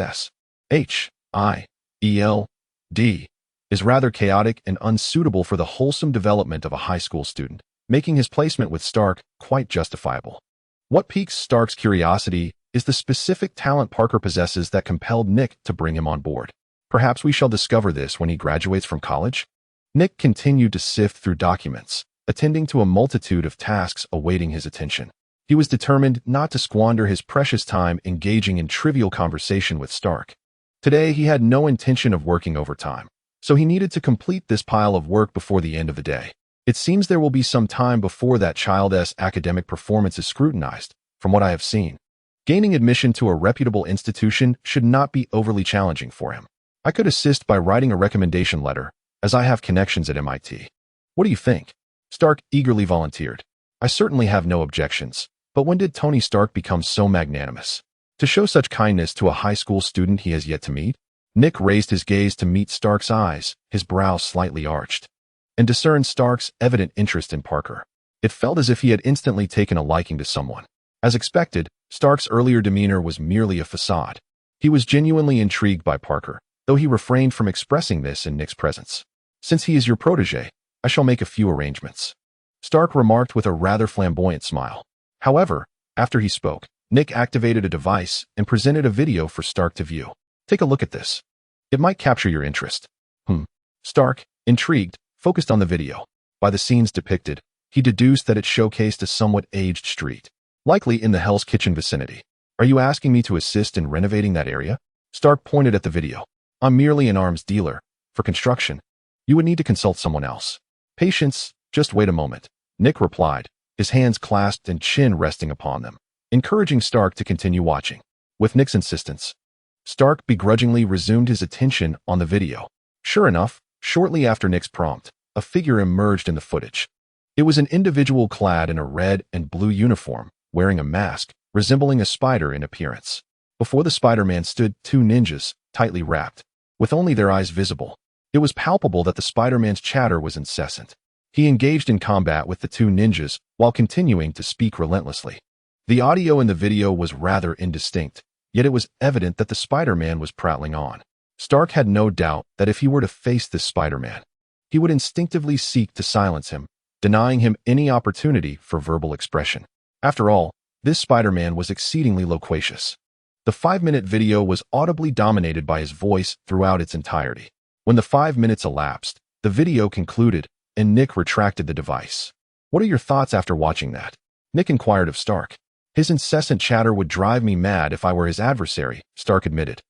SHIELD is rather chaotic and unsuitable for the wholesome development of a high school student, making his placement with Stark quite justifiable. What piques Stark's curiosity is the specific talent Parker possesses that compelled Nick to bring him on board. Perhaps we shall discover this when he graduates from college? Nick continued to sift through documents, attending to a multitude of tasks awaiting his attention. He was determined not to squander his precious time engaging in trivial conversation with Stark. Today, he had no intention of working overtime, so he needed to complete this pile of work before the end of the day. It seems there will be some time before that child's academic performance is scrutinized, from what I have seen. Gaining admission to a reputable institution should not be overly challenging for him. I could assist by writing a recommendation letter, as I have connections at MIT. What do you think? Stark eagerly volunteered. I certainly have no objections, but when did Tony Stark become so magnanimous to show such kindness to a high school student he has yet to meet? Nick raised his gaze to meet Stark's eyes, his brow slightly arched, and discerned Stark's evident interest in Parker. It felt as if he had instantly taken a liking to someone. As expected, Stark's earlier demeanor was merely a facade. He was genuinely intrigued by Parker, though he refrained from expressing this in Nick's presence. Since he is your protege, I shall make a few arrangements, Stark remarked with a rather flamboyant smile. However, after he spoke, Nick activated a device and presented a video for Stark to view. Take a look at this. It might capture your interest. Stark, intrigued, focused on the video. By the scenes depicted, he deduced that it showcased a somewhat aged street, likely in the Hell's Kitchen vicinity. Are you asking me to assist in renovating that area? Stark pointed at the video. I'm merely an arms dealer. For construction, you would need to consult someone else. Patience, just wait a moment, Nick replied, his hands clasped and chin resting upon them, encouraging Stark to continue watching. With Nick's insistence, Stark begrudgingly resumed his attention on the video. Sure enough, shortly after Nick's prompt, a figure emerged in the footage. It was an individual clad in a red and blue uniform, wearing a mask, resembling a spider in appearance. Before the Spider-Man stood two ninjas, tightly wrapped, with only their eyes visible. It was palpable that the Spider-Man's chatter was incessant. He engaged in combat with the two ninjas while continuing to speak relentlessly. The audio in the video was rather indistinct, yet it was evident that the Spider-Man was prattling on. Stark had no doubt that if he were to face this Spider-Man, he would instinctively seek to silence him, denying him any opportunity for verbal expression. After all, this Spider-Man was exceedingly loquacious. The 5-minute video was audibly dominated by his voice throughout its entirety. When the 5 minutes elapsed, the video concluded, and Nick retracted the device. "What are your thoughts after watching that?" Nick inquired of Stark. "His incessant chatter would drive me mad if I were his adversary," Stark admitted,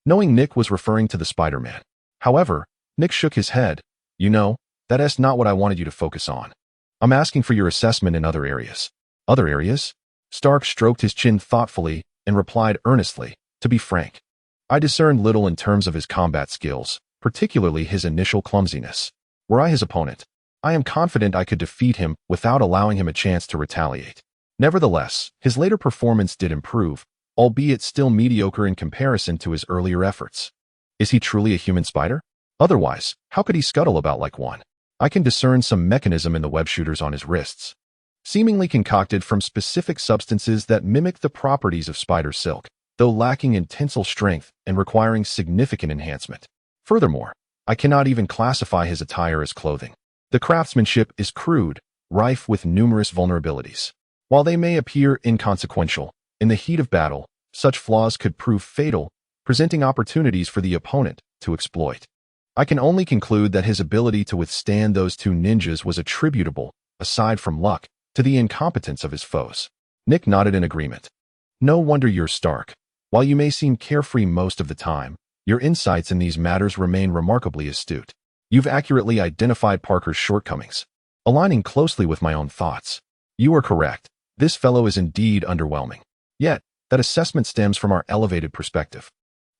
knowing Nick was referring to the Spider-Man. However, Nick shook his head. "You know, that's not what I wanted you to focus on. I'm asking for your assessment in other areas." "Other areas?" Stark stroked his chin thoughtfully and replied earnestly, "To be frank, I discerned little in terms of his combat skills, particularly his initial clumsiness. Were I his opponent, I am confident I could defeat him without allowing him a chance to retaliate. Nevertheless, his later performance did improve, albeit still mediocre in comparison to his earlier efforts. Is he truly a human spider? Otherwise, how could he scuttle about like one? I can discern some mechanism in the web shooters on his wrists, seemingly concocted from specific substances that mimic the properties of spider silk, though lacking in tensile strength and requiring significant enhancement. Furthermore, I cannot even classify his attire as clothing. The craftsmanship is crude, rife with numerous vulnerabilities. While they may appear inconsequential, in the heat of battle, such flaws could prove fatal, presenting opportunities for the opponent to exploit. I can only conclude that his ability to withstand those two ninjas was attributable, aside from luck, to the incompetence of his foes." Nick nodded in agreement. "No wonder you're Stark. While you may seem carefree most of the time, your insights in these matters remain remarkably astute. You've accurately identified Parker's shortcomings, aligning closely with my own thoughts. You are correct. This fellow is indeed underwhelming. Yet, that assessment stems from our elevated perspective.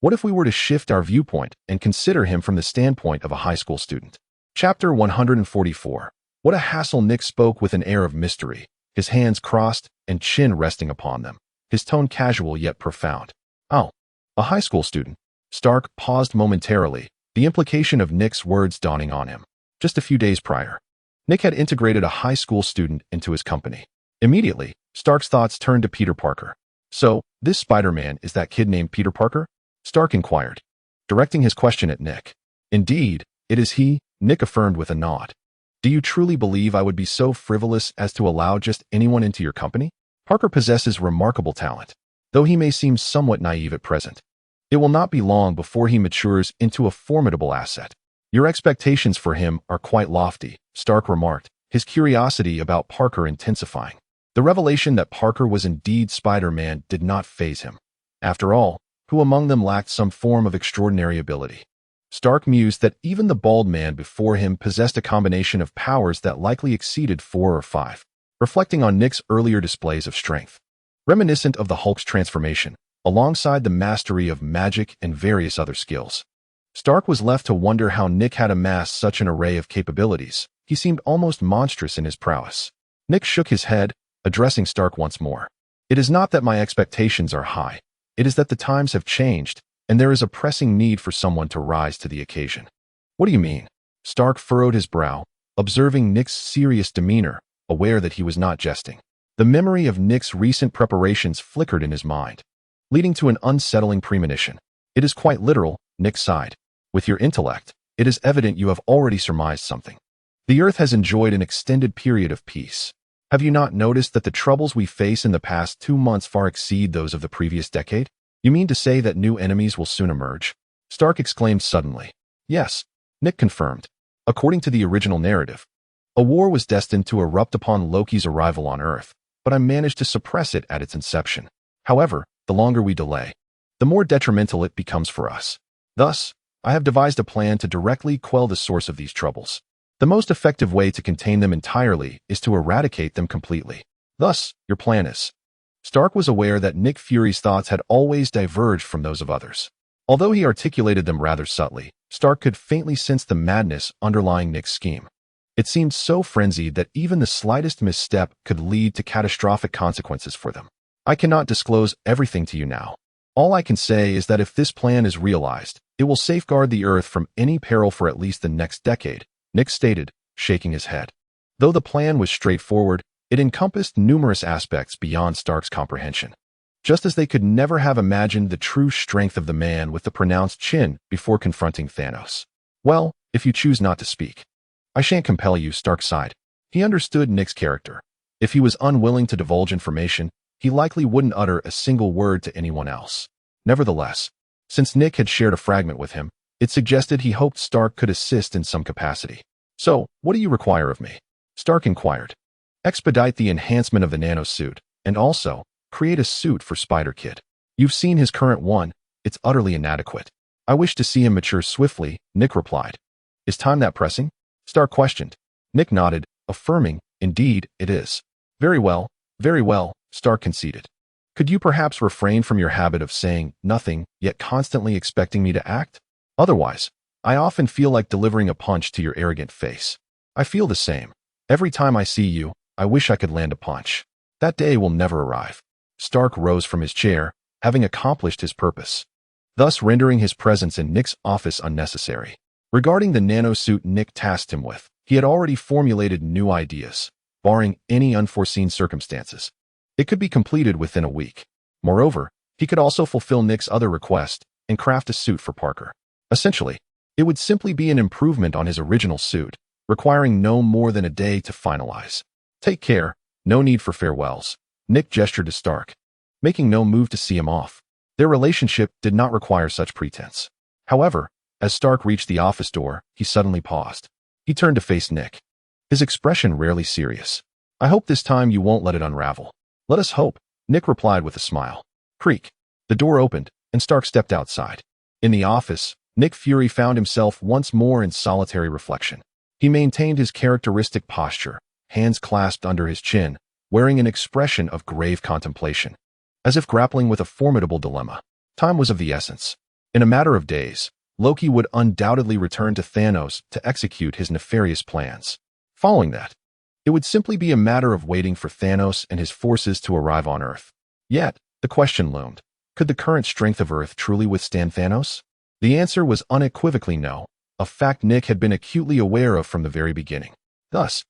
What if we were to shift our viewpoint and consider him from the standpoint of a high school student?" Chapter 144. What a hassle. Nick spoke with an air of mystery, his hands crossed and chin resting upon them, his tone casual yet profound. "Oh, a high school student." Stark paused momentarily, the implication of Nick's words dawning on him. Just a few days prior, Nick had integrated a high school student into his company. Immediately, Stark's thoughts turned to Peter Parker. "So, this Spider-Man is that kid named Peter Parker?" Stark inquired, directing his question at Nick. "Indeed, it is he," Nick affirmed with a nod. "Do you truly believe I would be so frivolous as to allow just anyone into your company? Parker possesses remarkable talent, though he may seem somewhat naive at present. It will not be long before he matures into a formidable asset. Your expectations for him are quite lofty," Stark remarked, his curiosity about Parker intensifying. The revelation that Parker was indeed Spider-Man did not faze him. After all, who among them lacked some form of extraordinary ability? Stark mused that even the bald man before him possessed a combination of powers that likely exceeded 4 or 5, reflecting on Nick's earlier displays of strength. Reminiscent of the Hulk's transformation, alongside the mastery of magic and various other skills. Stark was left to wonder how Nick had amassed such an array of capabilities. He seemed almost monstrous in his prowess. Nick shook his head, addressing Stark once more. "It is not that my expectations are high. It is that the times have changed, and there is a pressing need for someone to rise to the occasion." "What do you mean?" Stark furrowed his brow, observing Nick's serious demeanor, aware that he was not jesting. The memory of Nick's recent preparations flickered in his mind, leading to an unsettling premonition. "It is quite literal," Nick sighed. "With your intellect, it is evident you have already surmised something. The Earth has enjoyed an extended period of peace. Have you not noticed that the troubles we face in the past 2 months far exceed those of the previous decade? You mean to say that new enemies will soon emerge?" Stark exclaimed suddenly. "Yes," Nick confirmed. "According to the original narrative, a war was destined to erupt upon Loki's arrival on Earth, but I managed to suppress it at its inception. However, the longer we delay, the more detrimental it becomes for us. Thus, I have devised a plan to directly quell the source of these troubles. The most effective way to contain them entirely is to eradicate them completely. Thus, your plan is..." Stark was aware that Nick Fury's thoughts had always diverged from those of others. Although he articulated them rather subtly, Stark could faintly sense the madness underlying Nick's scheme. It seemed so frenzied that even the slightest misstep could lead to catastrophic consequences for them. I cannot disclose everything to you now. All I can say is that if this plan is realized, it will safeguard the Earth from any peril for at least the next decade, Nick stated, shaking his head. Though the plan was straightforward, it encompassed numerous aspects beyond Stark's comprehension. Just as they could never have imagined the true strength of the man with the pronounced chin before confronting Thanos. Well, if you choose not to speak. I shan't compel you, Stark sighed. He understood Nick's character. If he was unwilling to divulge information, he likely wouldn't utter a single word to anyone else. Nevertheless, since Nick had shared a fragment with him, it suggested he hoped Stark could assist in some capacity. So, what do you require of me? Stark inquired. Expedite the enhancement of the nanosuit, and also, create a suit for Spider-Kid. You've seen his current one, it's utterly inadequate. I wish to see him mature swiftly, Nick replied. Is time that pressing? Stark questioned. Nick nodded, affirming, indeed, it is. Very well, Stark conceded. Could you perhaps refrain from your habit of saying nothing, yet constantly expecting me to act? Otherwise, I often feel like delivering a punch to your arrogant face. I feel the same. Every time I see you, I wish I could land a punch. That day will never arrive. Stark rose from his chair, having accomplished his purpose, thus rendering his presence in Nick's office unnecessary. Regarding the nanosuit Nick tasked him with, he had already formulated new ideas, barring any unforeseen circumstances. It could be completed within a week. Moreover, he could also fulfill Nick's other request and craft a suit for Parker. Essentially, it would simply be an improvement on his original suit, requiring no more than a day to finalize. Take care, no need for farewells. Nick gestured to Stark, making no move to see him off. Their relationship did not require such pretense. However, as Stark reached the office door, he suddenly paused. He turned to face Nick, his expression rarely serious. I hope this time you won't let it unravel. Let us hope, Nick replied with a smile. Creak. The door opened, and Stark stepped outside. In the office, Nick Fury found himself once more in solitary reflection. He maintained his characteristic posture, hands clasped under his chin, wearing an expression of grave contemplation, as if grappling with a formidable dilemma. Time was of the essence. In a matter of days, Loki would undoubtedly return to Thanos to execute his nefarious plans. Following that, it would simply be a matter of waiting for Thanos and his forces to arrive on Earth. Yet, the question loomed, could the current strength of Earth truly withstand Thanos? The answer was unequivocally no, a fact Nick had been acutely aware of from the very beginning. Thus,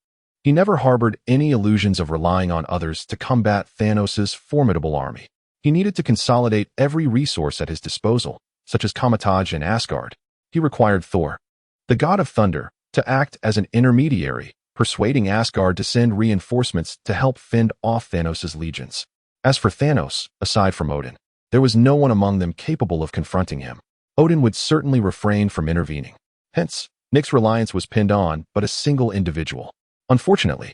he never harbored any illusions of relying on others to combat Thanos' formidable army. He needed to consolidate every resource at his disposal, such as Comitage and Asgard. He required Thor, the god of thunder, to act as an intermediary, persuading Asgard to send reinforcements to help fend off Thanos' legions. As for Thanos, aside from Odin, there was no one among them capable of confronting him. Odin would certainly refrain from intervening. Hence, Nick's reliance was pinned on but a single individual. Unfortunately,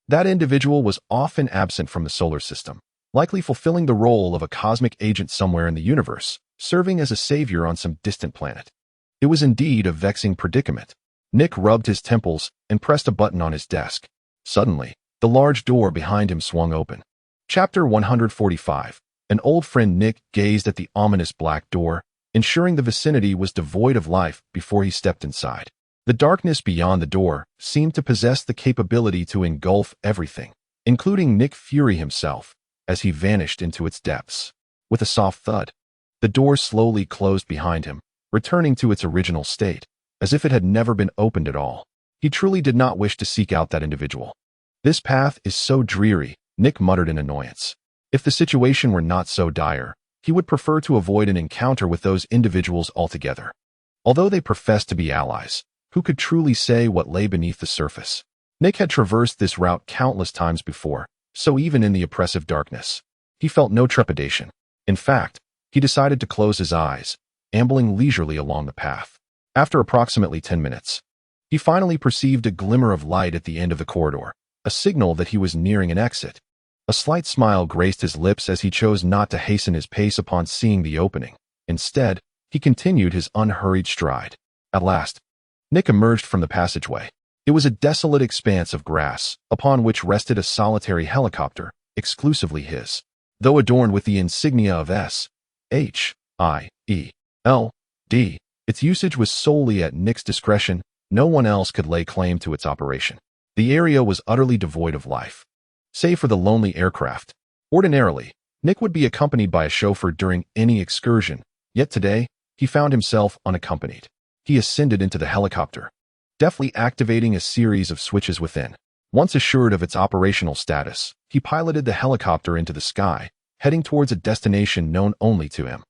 that individual was often absent from the solar system, likely fulfilling the role of a cosmic agent somewhere in the universe, serving as a savior on some distant planet. It was indeed a vexing predicament. Nick rubbed his temples and pressed a button on his desk. Suddenly, the large door behind him swung open. Chapter 145. An old friend Nick gazed at the ominous black door, ensuring the vicinity was devoid of life before he stepped inside. The darkness beyond the door seemed to possess the capability to engulf everything, including Nick Fury himself, as he vanished into its depths. With a soft thud, the door slowly closed behind him, returning to its original state, as if it had never been opened at all. He truly did not wish to seek out that individual. This path is so dreary, Nick muttered in annoyance. If the situation were not so dire, he would prefer to avoid an encounter with those individuals altogether. Although they professed to be allies, who could truly say what lay beneath the surface? Nick had traversed this route countless times before, so even in the oppressive darkness, he felt no trepidation. In fact, he decided to close his eyes, ambling leisurely along the path. After approximately 10 minutes, he finally perceived a glimmer of light at the end of the corridor, a signal that he was nearing an exit. A slight smile graced his lips as he chose not to hasten his pace upon seeing the opening. Instead, he continued his unhurried stride. At last, Nick emerged from the passageway. It was a desolate expanse of grass, upon which rested a solitary helicopter, exclusively his, though adorned with the insignia of S.H.I.E. L.D. Its usage was solely at Nick's discretion. No one else could lay claim to its operation. The area was utterly devoid of life, save for the lonely aircraft. Ordinarily, Nick would be accompanied by a chauffeur during any excursion, yet today, he found himself unaccompanied. He ascended into the helicopter, deftly activating a series of switches within. Once assured of its operational status, he piloted the helicopter into the sky, heading towards a destination known only to him.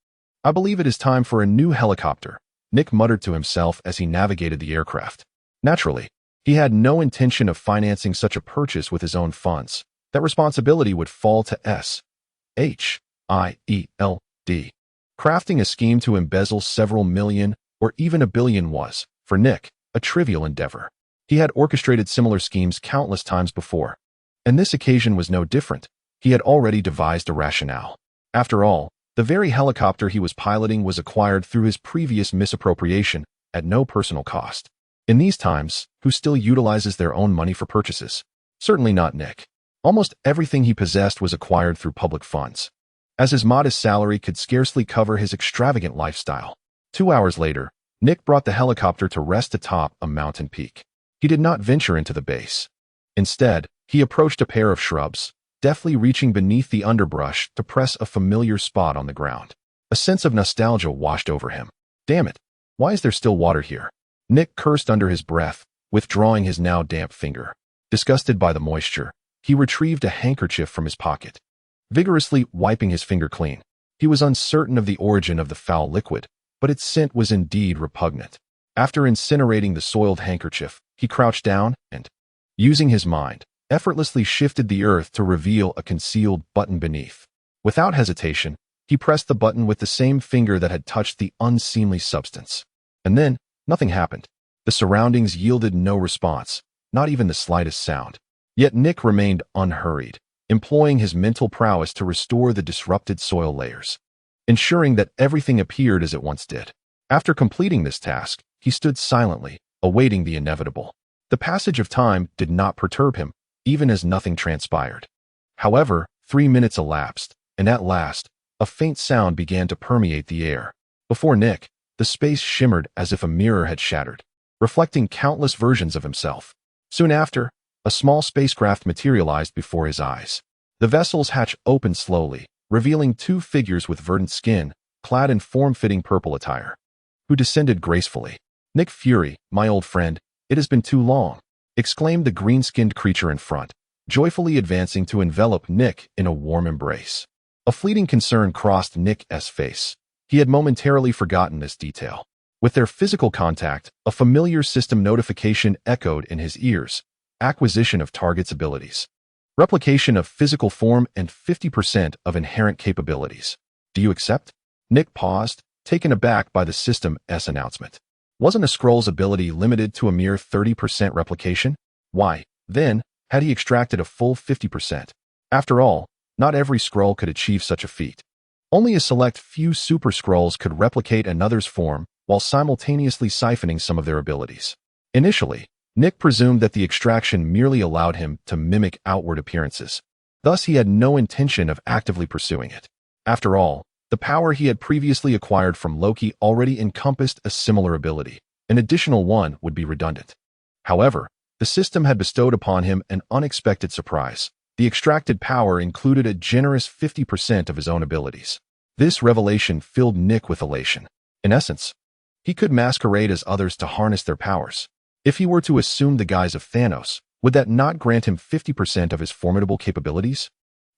"I believe it is time for a new helicopter," Nick muttered to himself as he navigated the aircraft. Naturally, he had no intention of financing such a purchase with his own funds. That responsibility would fall to S.H.I.E.L.D. Crafting a scheme to embezzle several million or even $1 billion was, for Nick, a trivial endeavor. He had orchestrated similar schemes countless times before, and this occasion was no different. He had already devised a rationale. After all, the very helicopter he was piloting was acquired through his previous misappropriation at no personal cost. In these times, who still utilizes their own money for purchases? Certainly not Nick. Almost everything he possessed was acquired through public funds, as his modest salary could scarcely cover his extravagant lifestyle. 2 hours later, Nick brought the helicopter to rest atop a mountain peak. He did not venture into the base. Instead, he approached a pair of shrubs, deftly reaching beneath the underbrush to press a familiar spot on the ground. A sense of nostalgia washed over him. "Damn it, why is there still water here?" Nick cursed under his breath, withdrawing his now damp finger. Disgusted by the moisture, he retrieved a handkerchief from his pocket, vigorously wiping his finger clean. He was uncertain of the origin of the foul liquid, but its scent was indeed repugnant. After incinerating the soiled handkerchief, he crouched down and, using his mind, effortlessly shifted the earth to reveal a concealed button beneath. Without hesitation, he pressed the button with the same finger that had touched the unseemly substance. And then, nothing happened. The surroundings yielded no response, not even the slightest sound. Yet Nick remained unhurried, employing his mental prowess to restore the disrupted soil layers, ensuring that everything appeared as it once did. After completing this task, he stood silently, awaiting the inevitable. The passage of time did not perturb him, even as nothing transpired. However, 3 minutes elapsed, and at last, a faint sound began to permeate the air. Before Nick, the space shimmered as if a mirror had shattered, reflecting countless versions of himself. Soon after, a small spacecraft materialized before his eyes. The vessel's hatch opened slowly, revealing 2 figures with verdant skin, clad in form-fitting purple attire, who descended gracefully. "Nick Fury, my old friend, it has been too long," exclaimed the green-skinned creature in front, joyfully advancing to envelop Nick in a warm embrace. A fleeting concern crossed Nick's face. He had momentarily forgotten this detail. With their physical contact, a familiar system notification echoed in his ears. Acquisition of target's abilities, replication of physical form, and 50% of inherent capabilities. "Do you accept?" Nick paused, taken aback by the system's announcement. Wasn't a Skrull's ability limited to a mere 30% replication? Why, then, had he extracted a full 50%? After all, not every Skrull could achieve such a feat. Only a select few Super Skrulls could replicate another's form while simultaneously siphoning some of their abilities. Initially, Nick presumed that the extraction merely allowed him to mimic outward appearances. Thus, he had no intention of actively pursuing it. After all, the power he had previously acquired from Loki already encompassed a similar ability. An additional one would be redundant. However, the system had bestowed upon him an unexpected surprise. The extracted power included a generous 50% of his own abilities. This revelation filled Nick with elation. In essence, he could masquerade as others to harness their powers. If he were to assume the guise of Thanos, would that not grant him 50% of his formidable capabilities?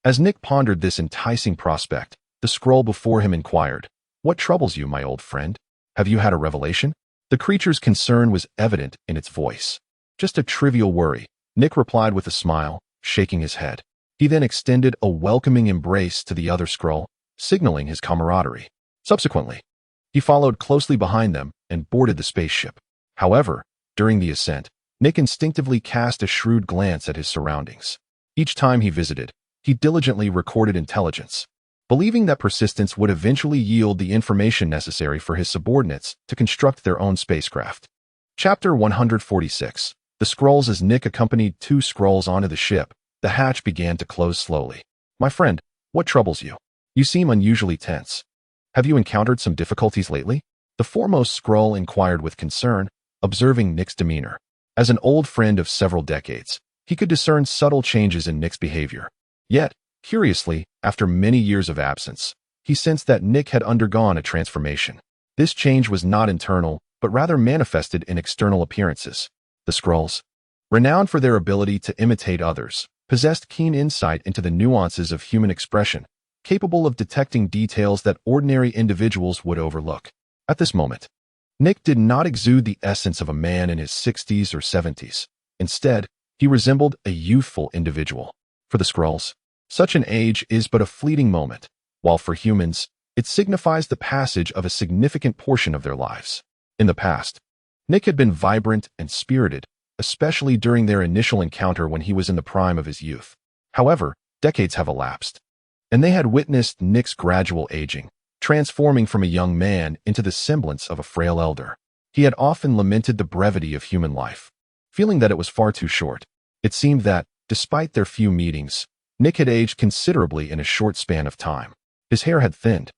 As Nick pondered this enticing prospect, the Skrull before him inquired, "What troubles you, my old friend? Have you had a revelation?" The creature's concern was evident in its voice. "Just a trivial worry," Nick replied with a smile, shaking his head. He then extended a welcoming embrace to the other Skrull, signaling his camaraderie. Subsequently, he followed closely behind them and boarded the spaceship. However, during the ascent, Nick instinctively cast a shrewd glance at his surroundings. Each time he visited, he diligently recorded intelligence, believing that persistence would eventually yield the information necessary for his subordinates to construct their own spacecraft. Chapter 146. The Skrulls. As Nick accompanied 2 Skrulls onto the ship, the hatch began to close slowly. "My friend, what troubles you? You seem unusually tense." Have you encountered some difficulties lately? The foremost Skrull inquired with concern, observing Nick's demeanor. As an old friend of several decades, he could discern subtle changes in Nick's behavior. Yet, curiously, after many years of absence, he sensed that Nick had undergone a transformation. This change was not internal, but rather manifested in external appearances. The Skrulls, renowned for their ability to imitate others, possessed keen insight into the nuances of human expression, capable of detecting details that ordinary individuals would overlook. At this moment, Nick did not exude the essence of a man in his 60s or 70s. Instead, he resembled a youthful individual. For the Skrulls, such an age is but a fleeting moment, while for humans, it signifies the passage of a significant portion of their lives. In the past, Nick had been vibrant and spirited, especially during their initial encounter when he was in the prime of his youth. However, decades have elapsed, and they had witnessed Nick's gradual aging, transforming from a young man into the semblance of a frail elder. He had often lamented the brevity of human life, feeling that it was far too short. It seemed that, despite their few meetings, Nick had aged considerably in a short span of time. His hair had thinned,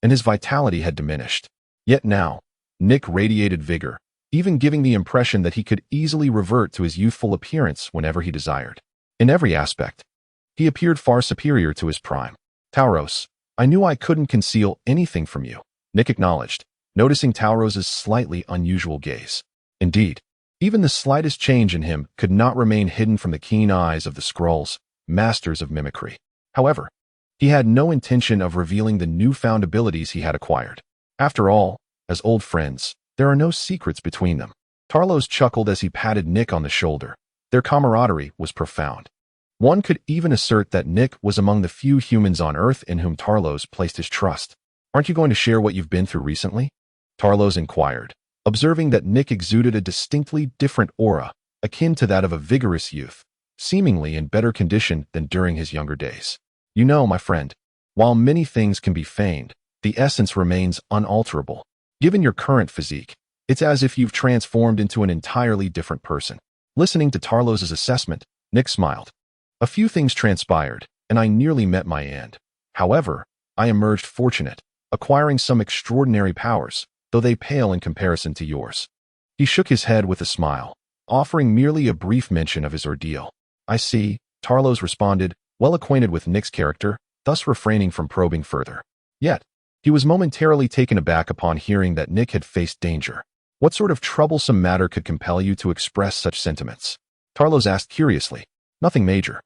and his vitality had diminished. Yet now, Nick radiated vigor, even giving the impression that he could easily revert to his youthful appearance whenever he desired. In every aspect, he appeared far superior to his prime. Tauros, I knew I couldn't conceal anything from you, Nick acknowledged, noticing Tauros's slightly unusual gaze. Indeed, even the slightest change in him could not remain hidden from the keen eyes of the Skrulls, masters of mimicry. However, he had no intention of revealing the newfound abilities he had acquired. After all, as old friends, there are no secrets between them. Tarlos chuckled as he patted Nick on the shoulder. Their camaraderie was profound. One could even assert that Nick was among the few humans on Earth in whom Tarlos placed his trust. Aren't you going to share what you've been through recently? Tarlos inquired, observing that Nick exuded a distinctly different aura, akin to that of a vigorous youth, seemingly in better condition than during his younger days. You know, my friend, while many things can be feigned, the essence remains unalterable. Given your current physique, it's as if you've transformed into an entirely different person. Listening to Tarlos's assessment, Nick smiled. A few things transpired, and I nearly met my end. However, I emerged fortunate, acquiring some extraordinary powers, though they pale in comparison to yours. He shook his head with a smile, offering merely a brief mention of his ordeal. I see, Tarlos responded, well acquainted with Nick's character, thus refraining from probing further. Yet, he was momentarily taken aback upon hearing that Nick had faced danger. What sort of troublesome matter could compel you to express such sentiments? Tarlos asked curiously. Nothing major.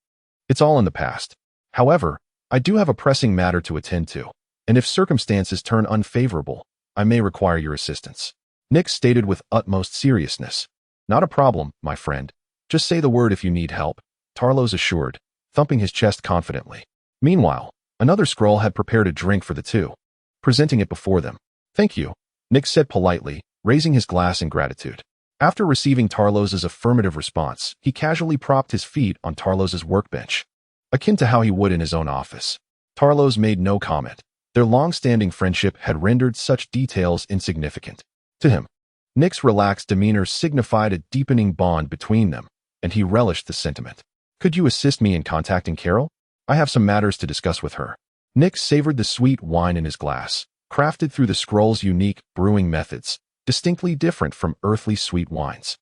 It's all in the past. However, I do have a pressing matter to attend to, and if circumstances turn unfavorable, I may require your assistance. Nick stated with utmost seriousness. Not a problem, my friend. Just say the word if you need help, Tarlos assured, thumping his chest confidently. Meanwhile, another Skrull had prepared a drink for the two, presenting it before them. Thank you, Nick said politely, raising his glass in gratitude. After receiving Tarlos's affirmative response, he casually propped his feet on Tarlos's workbench, akin to how he would in his own office. Tarlos made no comment. Their long-standing friendship had rendered such details insignificant. To him, Nick's relaxed demeanor signified a deepening bond between them, and he relished the sentiment. Could you assist me in contacting Carol? I have some matters to discuss with her. Nick savored the sweet wine in his glass, crafted through the Skrull's unique brewing methods, distinctly different from earthly sweet wines.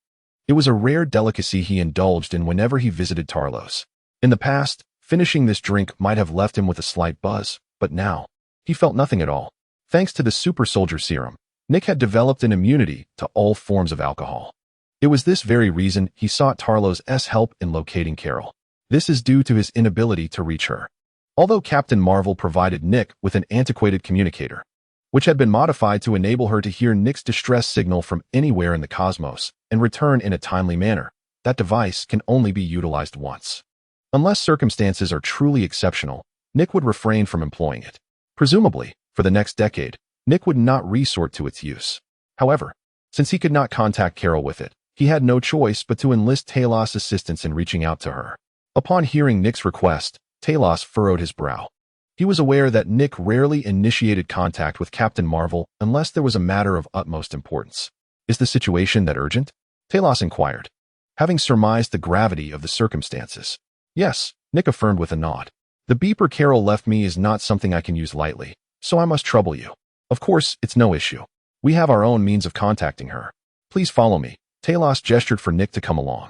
It was a rare delicacy he indulged in whenever he visited Tarlos. In the past, finishing this drink might have left him with a slight buzz, but now, he felt nothing at all. Thanks to the super soldier serum, Nick had developed an immunity to all forms of alcohol. It was this very reason he sought Tarlos's help in locating Carol. This is due to his inability to reach her. Although Captain Marvel provided Nick with an antiquated communicator, which had been modified to enable her to hear Nick's distress signal from anywhere in the cosmos and return in a timely manner, that device can only be utilized once. Unless circumstances are truly exceptional, Nick would refrain from employing it. Presumably, for the next decade, Nick would not resort to its use. However, since he could not contact Carol with it, he had no choice but to enlist Talos' assistance in reaching out to her. Upon hearing Nick's request, Talos furrowed his brow. He was aware that Nick rarely initiated contact with Captain Marvel unless there was a matter of utmost importance. Is the situation that urgent? Talos inquired, having surmised the gravity of the circumstances. Yes, Nick affirmed with a nod. The beeper Carol left me is not something I can use lightly, so I must trouble you. Of course, it's no issue. We have our own means of contacting her. Please follow me. Talos gestured for Nick to come along.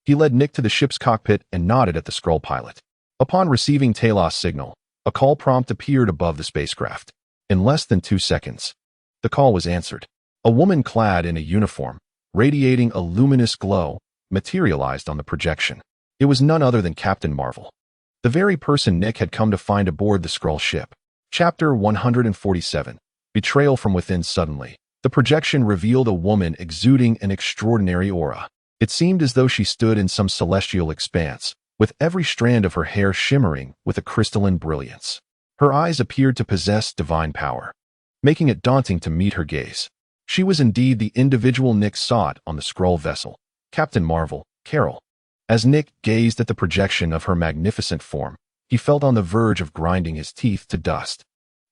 He led Nick to the ship's cockpit and nodded at the Skrull pilot. Upon receiving Talos' signal, a call prompt appeared above the spacecraft. In less than 2 seconds, the call was answered. A woman clad in a uniform, radiating a luminous glow, materialized on the projection. It was none other than Captain Marvel, the very person Nick had come to find aboard the Skrull ship. Chapter 147. Betrayal from Within. Suddenly, the projection revealed a woman exuding an extraordinary aura. It seemed as though she stood in some celestial expanse, with every strand of her hair shimmering with a crystalline brilliance. Her eyes appeared to possess divine power, making it daunting to meet her gaze. She was indeed the individual Nick sought on the Skrull vessel, Captain Marvel, Carol. As Nick gazed at the projection of her magnificent form, he felt on the verge of grinding his teeth to dust.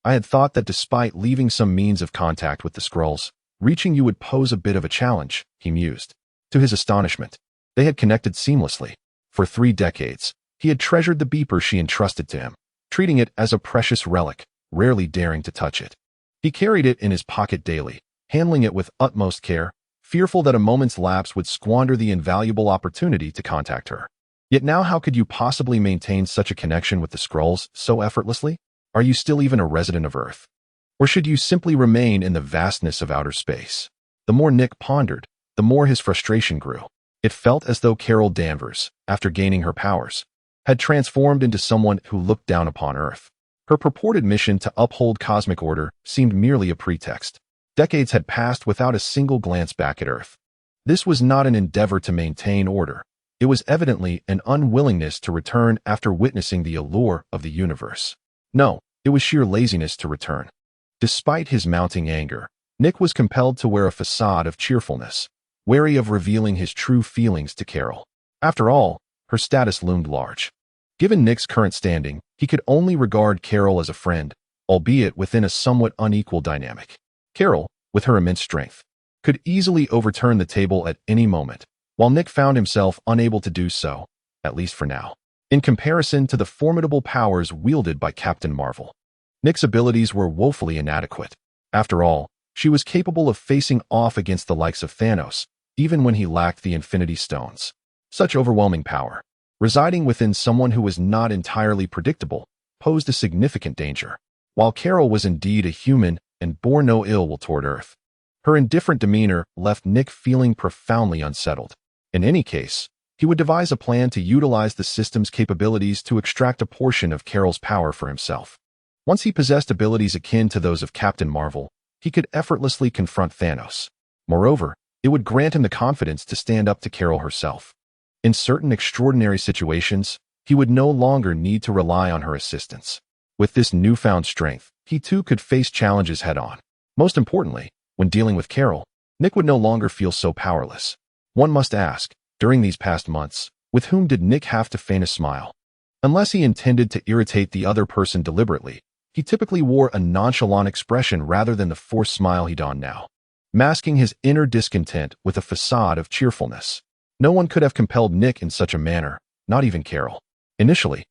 I had thought that despite leaving some means of contact with the Skrulls, reaching you would pose a bit of a challenge, he mused. To his astonishment, they had connected seamlessly. For 3 decades, he had treasured the beeper she entrusted to him, treating it as a precious relic, rarely daring to touch it. He carried it in his pocket daily, handling it with utmost care, fearful that a moment's lapse would squander the invaluable opportunity to contact her. Yet now how could you possibly maintain such a connection with the Skrulls so effortlessly? Are you still even a resident of Earth? Or should you simply remain in the vastness of outer space? The more Nick pondered, the more his frustration grew. It felt as though Carol Danvers, after gaining her powers, had transformed into someone who looked down upon Earth. Her purported mission to uphold cosmic order seemed merely a pretext. Decades had passed without a single glance back at Earth. This was not an endeavor to maintain order. It was evidently an unwillingness to return after witnessing the allure of the universe. No, it was sheer laziness to return. Despite his mounting anger, Nick was compelled to wear a facade of cheerfulness, wary of revealing his true feelings to Carol. After all, her status loomed large. Given Nick's current standing, he could only regard Carol as a friend, albeit within a somewhat unequal dynamic. Carol, with her immense strength, could easily overturn the table at any moment, while Nick found himself unable to do so, at least for now. In comparison to the formidable powers wielded by Captain Marvel, Nick's abilities were woefully inadequate. After all, she was capable of facing off against the likes of Thanos, even when he lacked the Infinity Stones. Such overwhelming power, residing within someone who was not entirely predictable, posed a significant danger. While Carol was indeed a human and bore no ill will toward Earth, her indifferent demeanor left Nick feeling profoundly unsettled. In any case, he would devise a plan to utilize the system's capabilities to extract a portion of Carol's power for himself. Once he possessed abilities akin to those of Captain Marvel, he could effortlessly confront Thanos. Moreover, it would grant him the confidence to stand up to Carol herself. In certain extraordinary situations, he would no longer need to rely on her assistance. With this newfound strength, he too could face challenges head-on. Most importantly, when dealing with Carol, Nick would no longer feel so powerless. One must ask, during these past months, with whom did Nick have to feign a smile? Unless he intended to irritate the other person deliberately, he typically wore a nonchalant expression rather than the forced smile he donned now, masking his inner discontent with a facade of cheerfulness. No one could have compelled Nick in such a manner, not even Carol. Initially,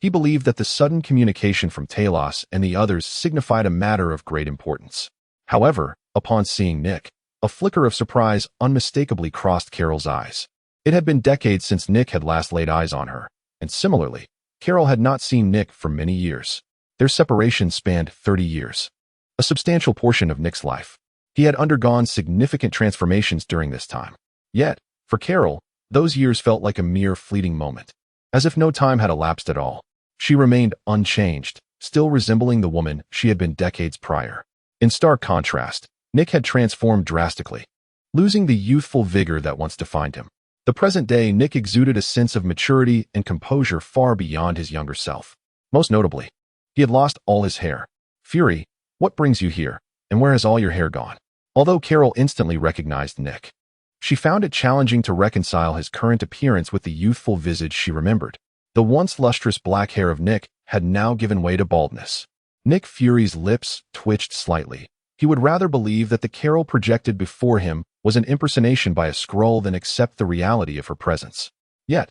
he believed that the sudden communication from Talos and the others signified a matter of great importance. However, upon seeing Nick, a flicker of surprise unmistakably crossed Carol's eyes. It had been decades since Nick had last laid eyes on her, and similarly, Carol had not seen Nick for many years. Their separation spanned 30 years, a substantial portion of Nick's life. He had undergone significant transformations during this time. Yet, for Carol, those years felt like a mere fleeting moment, as if no time had elapsed at all. She remained unchanged, still resembling the woman she had been decades prior. In stark contrast, Nick had transformed drastically, losing the youthful vigor that once defined him. The present day Nick exuded a sense of maturity and composure far beyond his younger self. Most notably, he had lost all his hair. Fury, what brings you here, and where has all your hair gone? Although Carol instantly recognized Nick, she found it challenging to reconcile his current appearance with the youthful visage she remembered. The once lustrous black hair of Nick had now given way to baldness. Nick Fury's lips twitched slightly. He would rather believe that the Carol projected before him was an impersonation by a Skrull than accept the reality of her presence. Yet,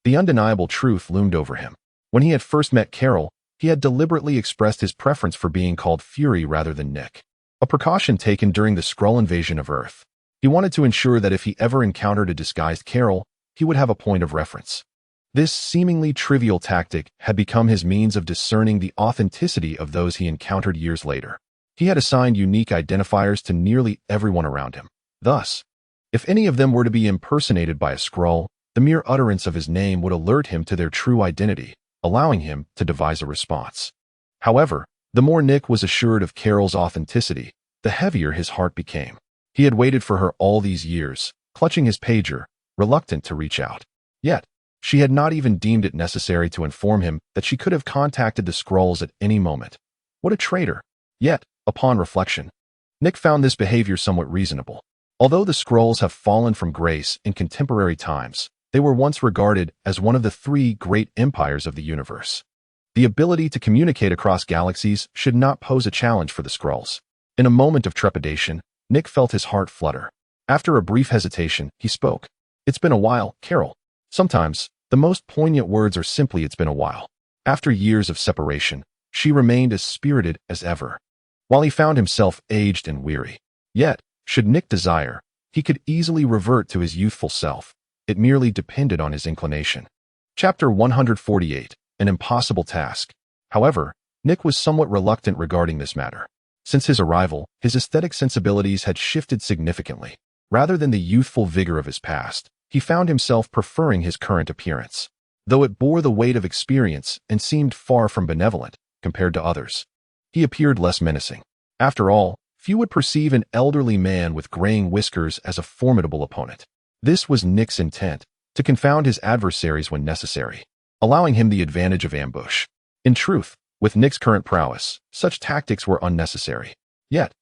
the undeniable truth loomed over him. When he had first met Carol, he had deliberately expressed his preference for being called Fury rather than Nick. a precaution taken during the Skrull invasion of Earth. He wanted to ensure that if he ever encountered a disguised Carol, he would have a point of reference. This seemingly trivial tactic had become his means of discerning the authenticity of those he encountered years later. He had assigned unique identifiers to nearly everyone around him. Thus, if any of them were to be impersonated by a Skrull, the mere utterance of his name would alert him to their true identity, allowing him to devise a response. However, the more Nick was assured of Carol's authenticity, the heavier his heart became. He had waited for her all these years, clutching his pager, reluctant to reach out. Yet, she had not even deemed it necessary to inform him that she could have contacted the Skrulls at any moment. What a traitor! Yet, upon reflection, Nick found this behavior somewhat reasonable. Although the Skrulls have fallen from grace in contemporary times, they were once regarded as one of the three great empires of the universe. The ability to communicate across galaxies should not pose a challenge for the Skrulls. In a moment of trepidation, Nick felt his heart flutter. After a brief hesitation, he spoke. "It's been a while, Carol." Sometimes, the most poignant words are simply "it's been a while." After years of separation, she remained as spirited as ever, while he found himself aged and weary. Yet, should Nick desire, he could easily revert to his youthful self. It merely depended on his inclination. Chapter 148, An Impossible Task. However, Nick was somewhat reluctant regarding this matter. Since his arrival, his aesthetic sensibilities had shifted significantly. Rather than the youthful vigor of his past, he found himself preferring his current appearance. Though it bore the weight of experience and seemed far from benevolent compared to others, he appeared less menacing. After all, few would perceive an elderly man with graying whiskers as a formidable opponent. This was Nick's intent, to confound his adversaries when necessary, allowing him the advantage of ambush. In truth, with Nick's current prowess, such tactics were unnecessary. Yet,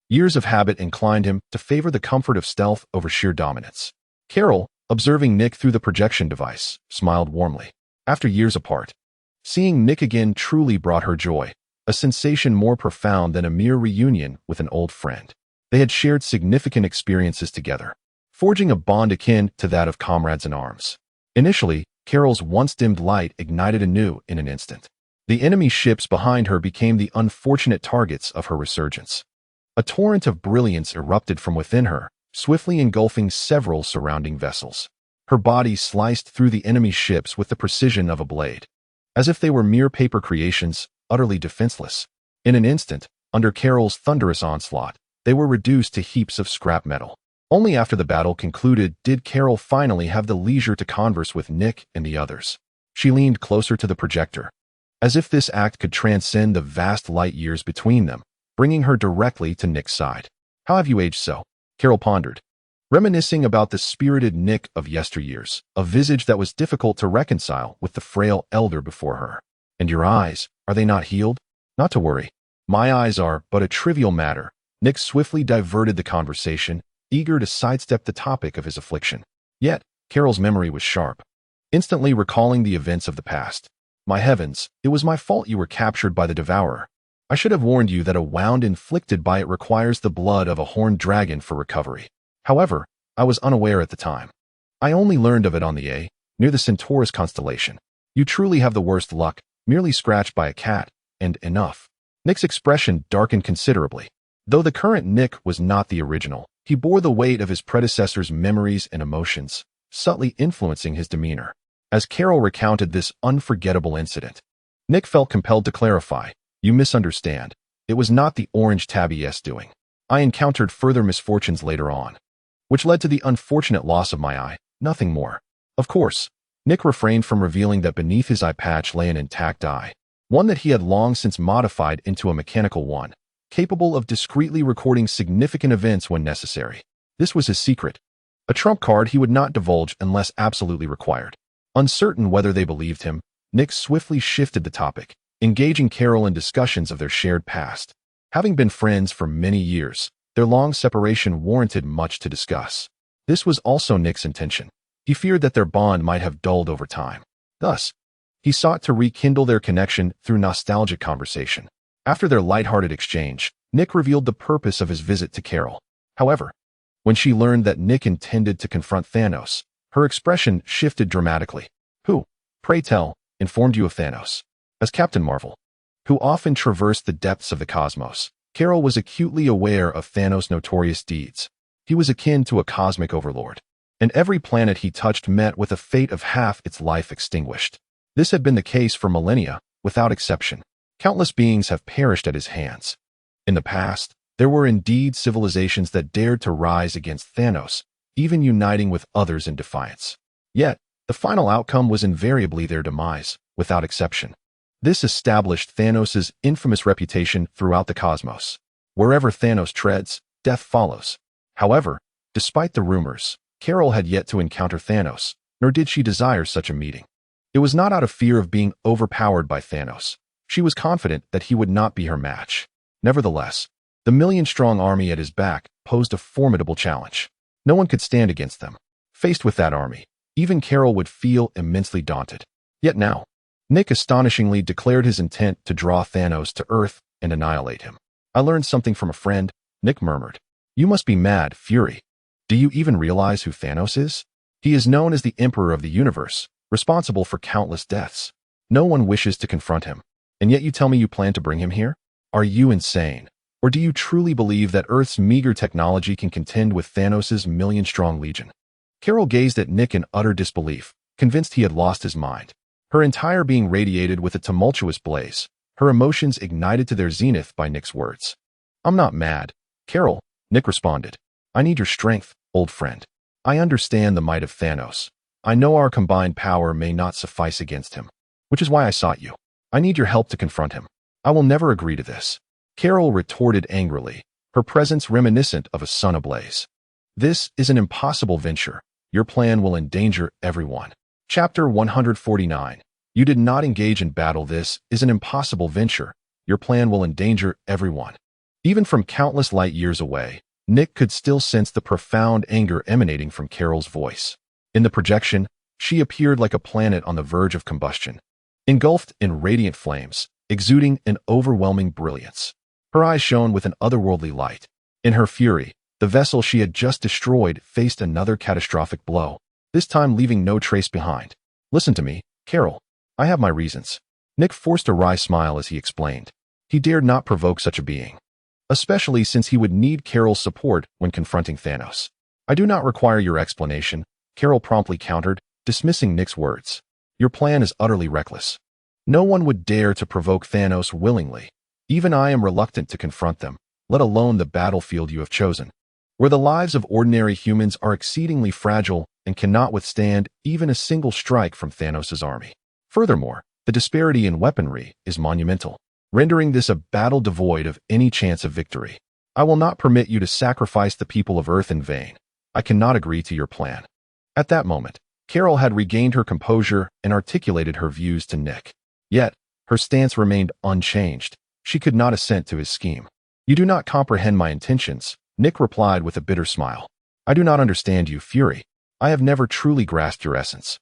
years of habit inclined him to favor the comfort of stealth over sheer dominance. Carol, observing Nick through the projection device, smiled warmly. After years apart, seeing Nick again truly brought her joy, a sensation more profound than a mere reunion with an old friend. They had shared significant experiences together, forging a bond akin to that of comrades in arms. Initially, Carol's once-dimmed light ignited anew in an instant. The enemy ships behind her became the unfortunate targets of her resurgence. A torrent of brilliance erupted from within her, swiftly engulfing several surrounding vessels. Her body sliced through the enemy ships with the precision of a blade, as if they were mere paper creations, utterly defenseless. In an instant, under Carol's thunderous onslaught, they were reduced to heaps of scrap metal. Only after the battle concluded did Carol finally have the leisure to converse with Nick and the others. She leaned closer to the projector, as if this act could transcend the vast light years between them, bringing her directly to Nick's side. "How have you aged so?" Carol pondered, reminiscing about the spirited Nick of yesteryears, a visage that was difficult to reconcile with the frail elder before her. "And your eyes, are they not healed?" "Not to worry. My eyes are but a trivial matter." Nick swiftly diverted the conversation, eager to sidestep the topic of his affliction. Yet, Carol's memory was sharp, instantly recalling the events of the past. "My heavens, it was my fault you were captured by the Devourer. I should have warned you that a wound inflicted by it requires the blood of a horned dragon for recovery. However, I was unaware at the time. I only learned of it on the near the Centaurus constellation. You truly have the worst luck, merely scratched by a cat, and enough." Nick's expression darkened considerably. Though the current Nick was not the original, he bore the weight of his predecessor's memories and emotions, subtly influencing his demeanor. As Carol recounted this unforgettable incident, Nick felt compelled to clarify. "You misunderstand. It was not the orange tabby's doing. I encountered further misfortunes later on, which led to the unfortunate loss of my eye, nothing more." Of course, Nick refrained from revealing that beneath his eye patch lay an intact eye, one that he had long since modified into a mechanical one, capable of discreetly recording significant events when necessary. This was his secret, a trump card he would not divulge unless absolutely required. Uncertain whether they believed him, Nick swiftly shifted the topic, engaging Carol in discussions of their shared past. Having been friends for many years, their long separation warranted much to discuss. This was also Nick's intention. He feared that their bond might have dulled over time. Thus, he sought to rekindle their connection through nostalgic conversation. After their lighthearted exchange, Nick revealed the purpose of his visit to Carol. However, when she learned that Nick intended to confront Thanos, her expression shifted dramatically. "Who, pray tell, informed you of Thanos?" "As Captain Marvel, who often traversed the depths of the cosmos, Carol was acutely aware of Thanos' notorious deeds. He was akin to a cosmic overlord, and every planet he touched met with a fate of half its life extinguished. This had been the case for millennia, without exception. Countless beings have perished at his hands. In the past, there were indeed civilizations that dared to rise against Thanos, even uniting with others in defiance. Yet, the final outcome was invariably their demise, without exception. This established Thanos' infamous reputation throughout the cosmos. Wherever Thanos treads, death follows. However, despite the rumors, Carol had yet to encounter Thanos, nor did she desire such a meeting. It was not out of fear of being overpowered by Thanos. She was confident that he would not be her match. Nevertheless, the million-strong army at his back posed a formidable challenge. No one could stand against them. Faced with that army, even Carol would feel immensely daunted. Yet now, Nick astonishingly declared his intent to draw Thanos to Earth and annihilate him. "I learned something from a friend," Nick murmured. "You must be mad, Fury. Do you even realize who Thanos is? He is known as the Emperor of the Universe, responsible for countless deaths. No one wishes to confront him. And yet you tell me you plan to bring him here? Are you insane? Or do you truly believe that Earth's meager technology can contend with Thanos' million-strong legion?" Carol gazed at Nick in utter disbelief, convinced he had lost his mind. Her entire being radiated with a tumultuous blaze, her emotions ignited to their zenith by Nick's words. "I'm not mad, Carol," Nick responded. "I need your strength, old friend. I understand the might of Thanos. I know our combined power may not suffice against him, which is why I sought you. I need your help to confront him. I will never agree to this," Carol retorted angrily, her presence reminiscent of a sun ablaze. "This is an impossible venture. Your plan will endanger everyone." Chapter 149. You did not engage in battle. This is an impossible venture. Your plan will endanger everyone. Even from countless light years away, Nick could still sense the profound anger emanating from Carol's voice. In the projection, she appeared like a planet on the verge of combustion, engulfed in radiant flames, exuding an overwhelming brilliance. Her eyes shone with an otherworldly light. In her fury, the vessel she had just destroyed faced another catastrophic blow, this time leaving no trace behind. "Listen to me, Carol. I have my reasons." Nick forced a wry smile as he explained. He dared not provoke such a being, especially since he would need Carol's support when confronting Thanos. "I do not require your explanation," Carol promptly countered, dismissing Nick's words. "Your plan is utterly reckless. No one would dare to provoke Thanos willingly. Even I am reluctant to confront them, let alone the battlefield you have chosen, where the lives of ordinary humans are exceedingly fragile and cannot withstand even a single strike from Thanos' army. Furthermore, the disparity in weaponry is monumental, rendering this a battle devoid of any chance of victory. I will not permit you to sacrifice the people of Earth in vain. I cannot agree to your plan." At that moment, Carol had regained her composure and articulated her views to Nick. Yet, her stance remained unchanged. She could not assent to his scheme. "You do not comprehend my intentions," Nick replied with a bitter smile. "I do not understand you, Fury. I have never truly grasped your essence."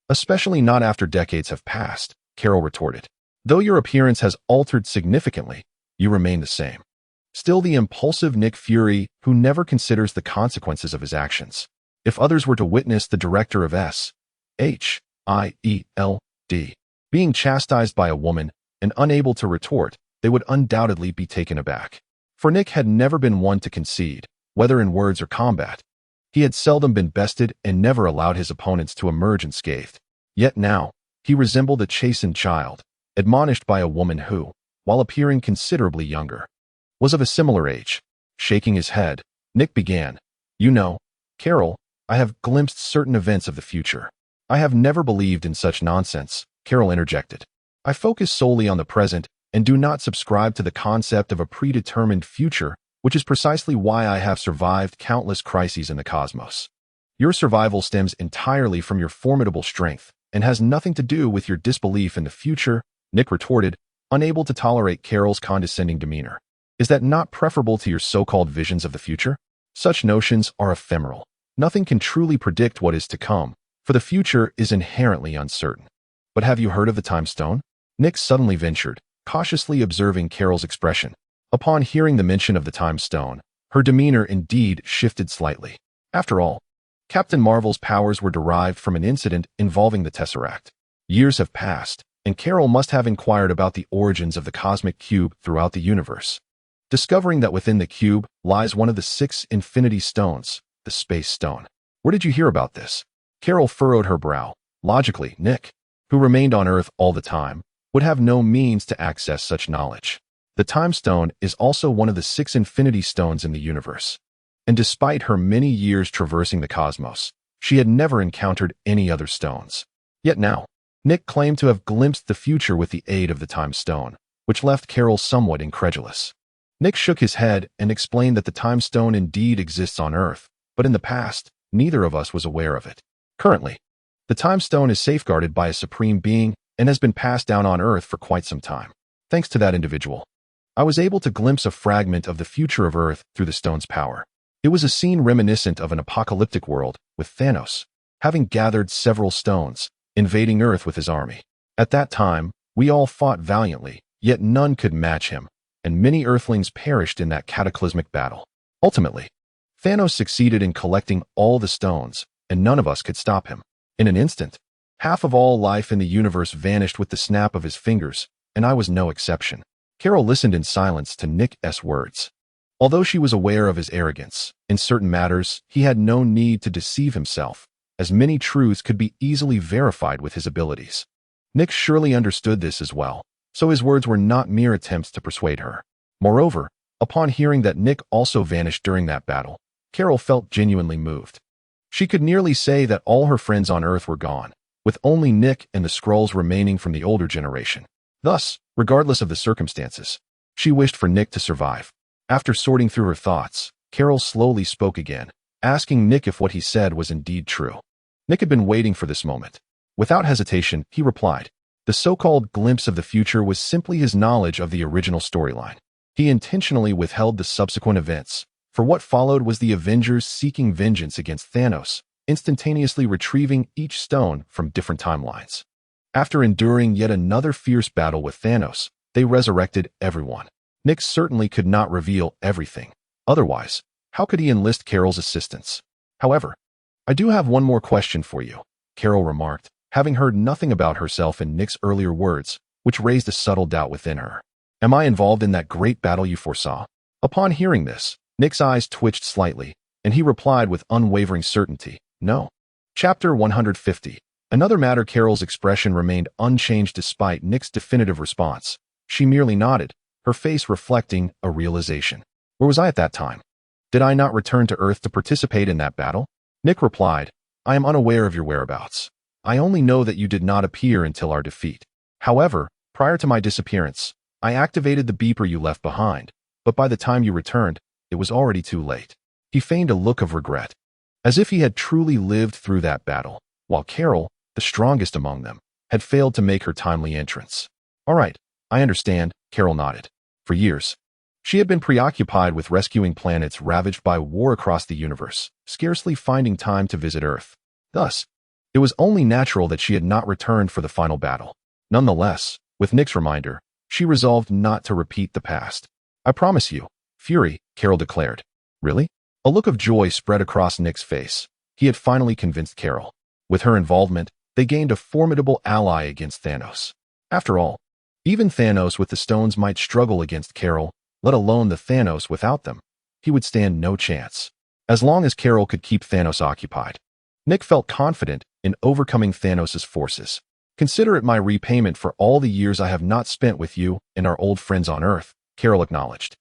"Especially not after decades have passed," Carol retorted. "Though your appearance has altered significantly, you remain the same. Still the impulsive Nick Fury who never considers the consequences of his actions. If others were to witness the director of S.H.I.E.L.D. being chastised by a woman and unable to retort, they would undoubtedly be taken aback." For Nick had never been one to concede, whether in words or combat. He had seldom been bested and never allowed his opponents to emerge unscathed. Yet now, he resembled a chastened child, admonished by a woman who, while appearing considerably younger, was of a similar age. Shaking his head, Nick began, "You know, Carol, I have glimpsed certain events of the future." "I have never believed in such nonsense," Carol interjected. "I focus solely on the present and do not subscribe to the concept of a predetermined future, which is precisely why I have survived countless crises in the cosmos. Your survival stems entirely from your formidable strength and has nothing to do with your disbelief in the future," Nick retorted, unable to tolerate Carol's condescending demeanor. "Is that not preferable to your so-called visions of the future? Such notions are ephemeral. Nothing can truly predict what is to come, for the future is inherently uncertain." "But have you heard of the Time Stone?" Nick suddenly ventured, cautiously observing Carol's expression. Upon hearing the mention of the Time Stone, her demeanor indeed shifted slightly. After all, Captain Marvel's powers were derived from an incident involving the Tesseract. Years have passed, and Carol must have inquired about the origins of the cosmic cube throughout the universe. discovering that within the cube lies one of the 6 Infinity Stones, the Space Stone. Where did you hear about this? Carol furrowed her brow. Logically, Nick, who remained on Earth all the time, would have no means to access such knowledge. The Time Stone is also one of the 6 Infinity Stones in the universe. And despite her many years traversing the cosmos, she had never encountered any other stones. Yet now, Nick claimed to have glimpsed the future with the aid of the Time Stone, which left Carol somewhat incredulous. Nick shook his head and explained that the Time Stone indeed exists on Earth, but in the past, neither of us was aware of it. Currently, the Time Stone is safeguarded by a supreme being and has been passed down on Earth for quite some time. Thanks to that individual, I was able to glimpse a fragment of the future of Earth through the stone's power. It was a scene reminiscent of an apocalyptic world, with Thanos, having gathered several stones, invading Earth with his army. At that time, we all fought valiantly, yet none could match him, and many Earthlings perished in that cataclysmic battle. Ultimately, Thanos succeeded in collecting all the stones, and none of us could stop him. In an instant, half of all life in the universe vanished with the snap of his fingers, and I was no exception. Carol listened in silence to Nick's words. Although she was aware of his arrogance, in certain matters, he had no need to deceive himself, as many truths could be easily verified with his abilities. Nick surely understood this as well, so his words were not mere attempts to persuade her. Moreover, upon hearing that Nick also vanished during that battle, Carol felt genuinely moved. She could nearly say that all her friends on Earth were gone, with only Nick and the Skrulls remaining from the older generation. Thus, regardless of the circumstances, she wished for Nick to survive. After sorting through her thoughts, Carol slowly spoke again, asking Nick if what he said was indeed true. Nick had been waiting for this moment. Without hesitation, he replied. The so-called glimpse of the future was simply his knowledge of the original storyline. He intentionally withheld the subsequent events, for what followed was the Avengers seeking vengeance against Thanos, instantaneously retrieving each stone from different timelines. After enduring yet another fierce battle with Thanos, they resurrected everyone. Nick certainly could not reveal everything. Otherwise, how could he enlist Carol's assistance? However, I do have one more question for you, Carol remarked, having heard nothing about herself in Nick's earlier words, which raised a subtle doubt within her. Am I involved in that great battle you foresaw? Upon hearing this, Nick's eyes twitched slightly, and he replied with unwavering certainty, no. Chapter 150. Another matter. Carol's expression remained unchanged despite Nick's definitive response. She merely nodded, her face reflecting a realization. Where was I at that time? Did I not return to Earth to participate in that battle? Nick replied, I am unaware of your whereabouts. I only know that you did not appear until our defeat. However, prior to my disappearance, I activated the beeper you left behind, but by the time you returned, it was already too late. He feigned a look of regret, as if he had truly lived through that battle, while Carol, the strongest among them, had failed to make her timely entrance. All right, I understand, Carol nodded. For years, she had been preoccupied with rescuing planets ravaged by war across the universe, scarcely finding time to visit Earth. Thus, it was only natural that she had not returned for the final battle. Nonetheless, with Nick's reminder, she resolved not to repeat the past. I promise you, Fury, Carol declared. Really? A look of joy spread across Nick's face. He had finally convinced Carol. With her involvement, they gained a formidable ally against Thanos. After all, even Thanos with the stones might struggle against Carol, let alone the Thanos without them. He would stand no chance. As long as Carol could keep Thanos occupied, Nick felt confident in overcoming Thanos' forces. Consider it my repayment for all the years I have not spent with you and our old friends on Earth, Carol acknowledged.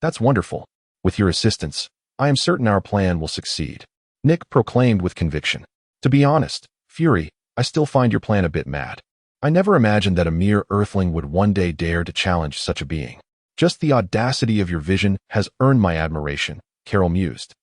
That's wonderful. With your assistance, I am certain our plan will succeed, Nick proclaimed with conviction. To be honest, Fury, I still find your plan a bit mad. I never imagined that a mere Earthling would one day dare to challenge such a being. Just the audacity of your vision has earned my admiration, Carol mused.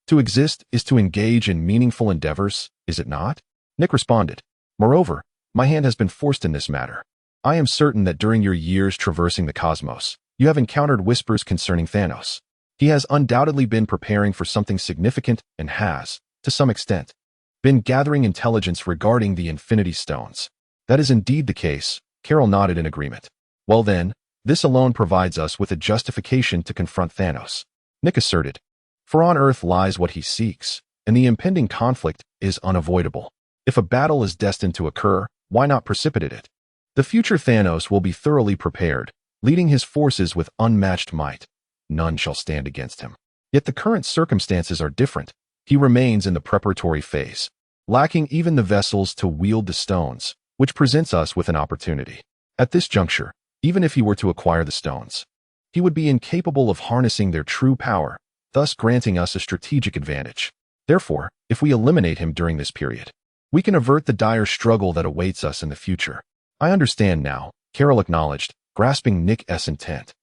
To exist is to engage in meaningful endeavors, is it not? Nick responded. Moreover, my hand has been forced in this matter. I am certain that during your years traversing the cosmos, you have encountered whispers concerning Thanos. He has undoubtedly been preparing for something significant and has, to some extent, been gathering intelligence regarding the Infinity Stones. That is indeed the case, Carol nodded in agreement. Well then, this alone provides us with a justification to confront Thanos, Nick asserted. For on Earth lies what he seeks, and the impending conflict is unavoidable. If a battle is destined to occur, why not precipitate it? The future Thanos will be thoroughly prepared, leading his forces with unmatched might. none shall stand against him. Yet the current circumstances are different. He remains in the preparatory phase, lacking even the vessels to wield the stones, which presents us with an opportunity. At this juncture, even if he were to acquire the stones, he would be incapable of harnessing their true power, thus granting us a strategic advantage. Therefore, if we eliminate him during this period, we can avert the dire struggle that awaits us in the future. I understand now, Carol acknowledged, grasping Nick's intent.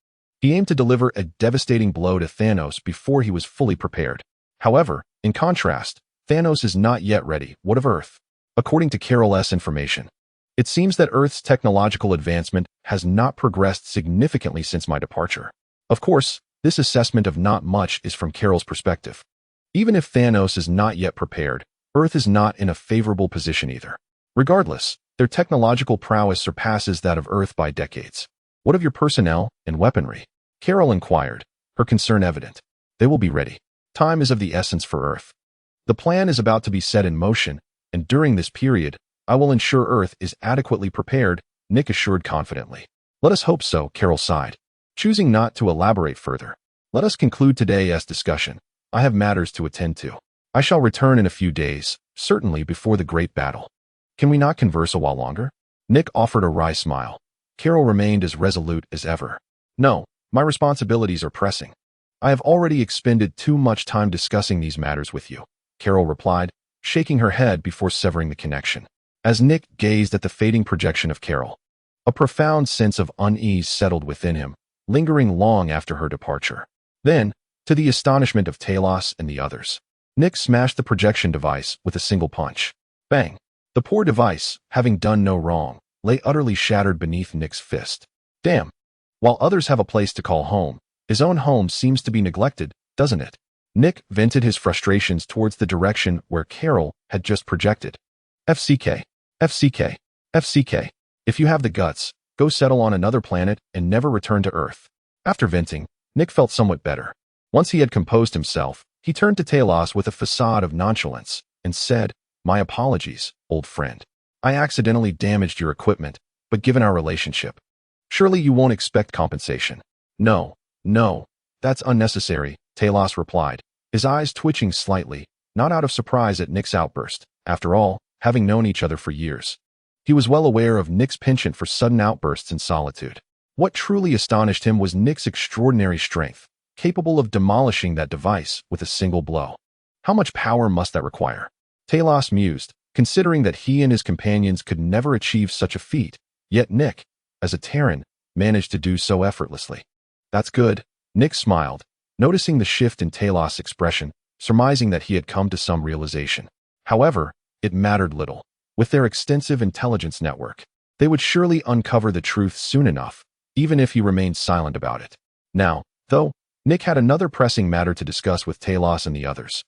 He aimed to deliver a devastating blow to Thanos before he was fully prepared. However, in contrast, Thanos is not yet ready. What of Earth? According to Carol's information, it seems that Earth's technological advancement has not progressed significantly since my departure. Of course, this assessment of not much is from Carol's perspective. Even if Thanos is not yet prepared, Earth is not in a favorable position either. Regardless, their technological prowess surpasses that of Earth by decades. What of your personnel and weaponry? Carol inquired, her concern evident. They will be ready. Time is of the essence for Earth. The plan is about to be set in motion, and during this period, I will ensure Earth is adequately prepared, Nick assured confidently. Let us hope so, Carol sighed, choosing not to elaborate further. Let us conclude today's discussion. I have matters to attend to. I shall return in a few days, certainly before the great battle. Can we not converse a while longer? Nick offered a wry smile. Carol remained as resolute as ever. No, my responsibilities are pressing. I have already expended too much time discussing these matters with you, Carol replied, shaking her head before severing the connection. As Nick gazed at the fading projection of Carol, a profound sense of unease settled within him, lingering long after her departure. Then, to the astonishment of Talos and the others, Nick smashed the projection device with a single punch. Bang! The poor device, having done no wrong, lay utterly shattered beneath Nick's fist. Damn! While others have a place to call home, his own home seems to be neglected, doesn't it? Nick vented his frustrations towards the direction where Carol had just projected. FCK, FCK, FCK. If you have the guts, go settle on another planet and never return to Earth. After venting, Nick felt somewhat better. Once he had composed himself, he turned to Talos with a facade of nonchalance and said, My apologies, old friend. I accidentally damaged your equipment, but given our relationship, surely you won't expect compensation. No, that's unnecessary, Talos replied, his eyes twitching slightly, not out of surprise at Nick's outburst. After all, having known each other for years, he was well aware of Nick's penchant for sudden outbursts in solitude. What truly astonished him was Nick's extraordinary strength, capable of demolishing that device with a single blow. How much power must that require? Talos mused, considering that he and his companions could never achieve such a feat, yet Nick, as a Terran, managed to do so effortlessly. That's good, Nick smiled, noticing the shift in Talos' expression, surmising that he had come to some realization. However, it mattered little. With their extensive intelligence network, they would surely uncover the truth soon enough, even if he remained silent about it. Now, though, Nick had another pressing matter to discuss with Talos and the others.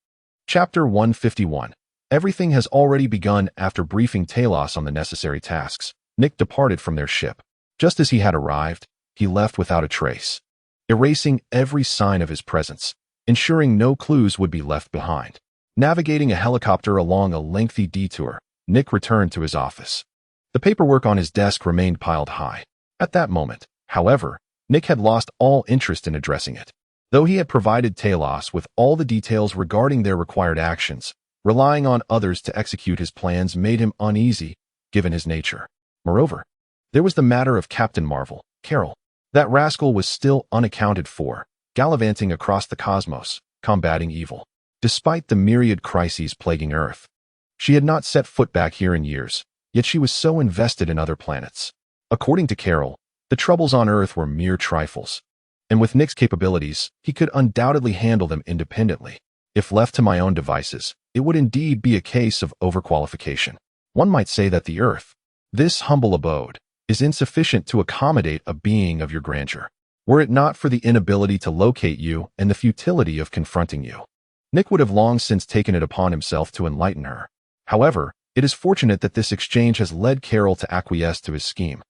Chapter 151. Everything has already begun. After briefing Talos on the necessary tasks, Nick departed from their ship. Just as he had arrived, he left without a trace, erasing every sign of his presence, ensuring no clues would be left behind. Navigating a helicopter along a lengthy detour, Nick returned to his office. The paperwork on his desk remained piled high. At that moment, however, Nick had lost all interest in addressing it. Though he had provided Talos with all the details regarding their required actions, relying on others to execute his plans made him uneasy, given his nature. Moreover, there was the matter of Captain Marvel, Carol. That rascal was still unaccounted for, gallivanting across the cosmos, combating evil. Despite the myriad crises plaguing Earth, she had not set foot back here in years, yet she was so invested in other planets. According to Carol, the troubles on Earth were mere trifles, and with Nick's capabilities, he could undoubtedly handle them independently. If left to my own devices, it would indeed be a case of overqualification. One might say that the Earth, this humble abode, is insufficient to accommodate a being of your grandeur, were it not for the inability to locate you and the futility of confronting you. Nick would have long since taken it upon himself to enlighten her. However, it is fortunate that this exchange has led Carol to acquiesce to his scheme.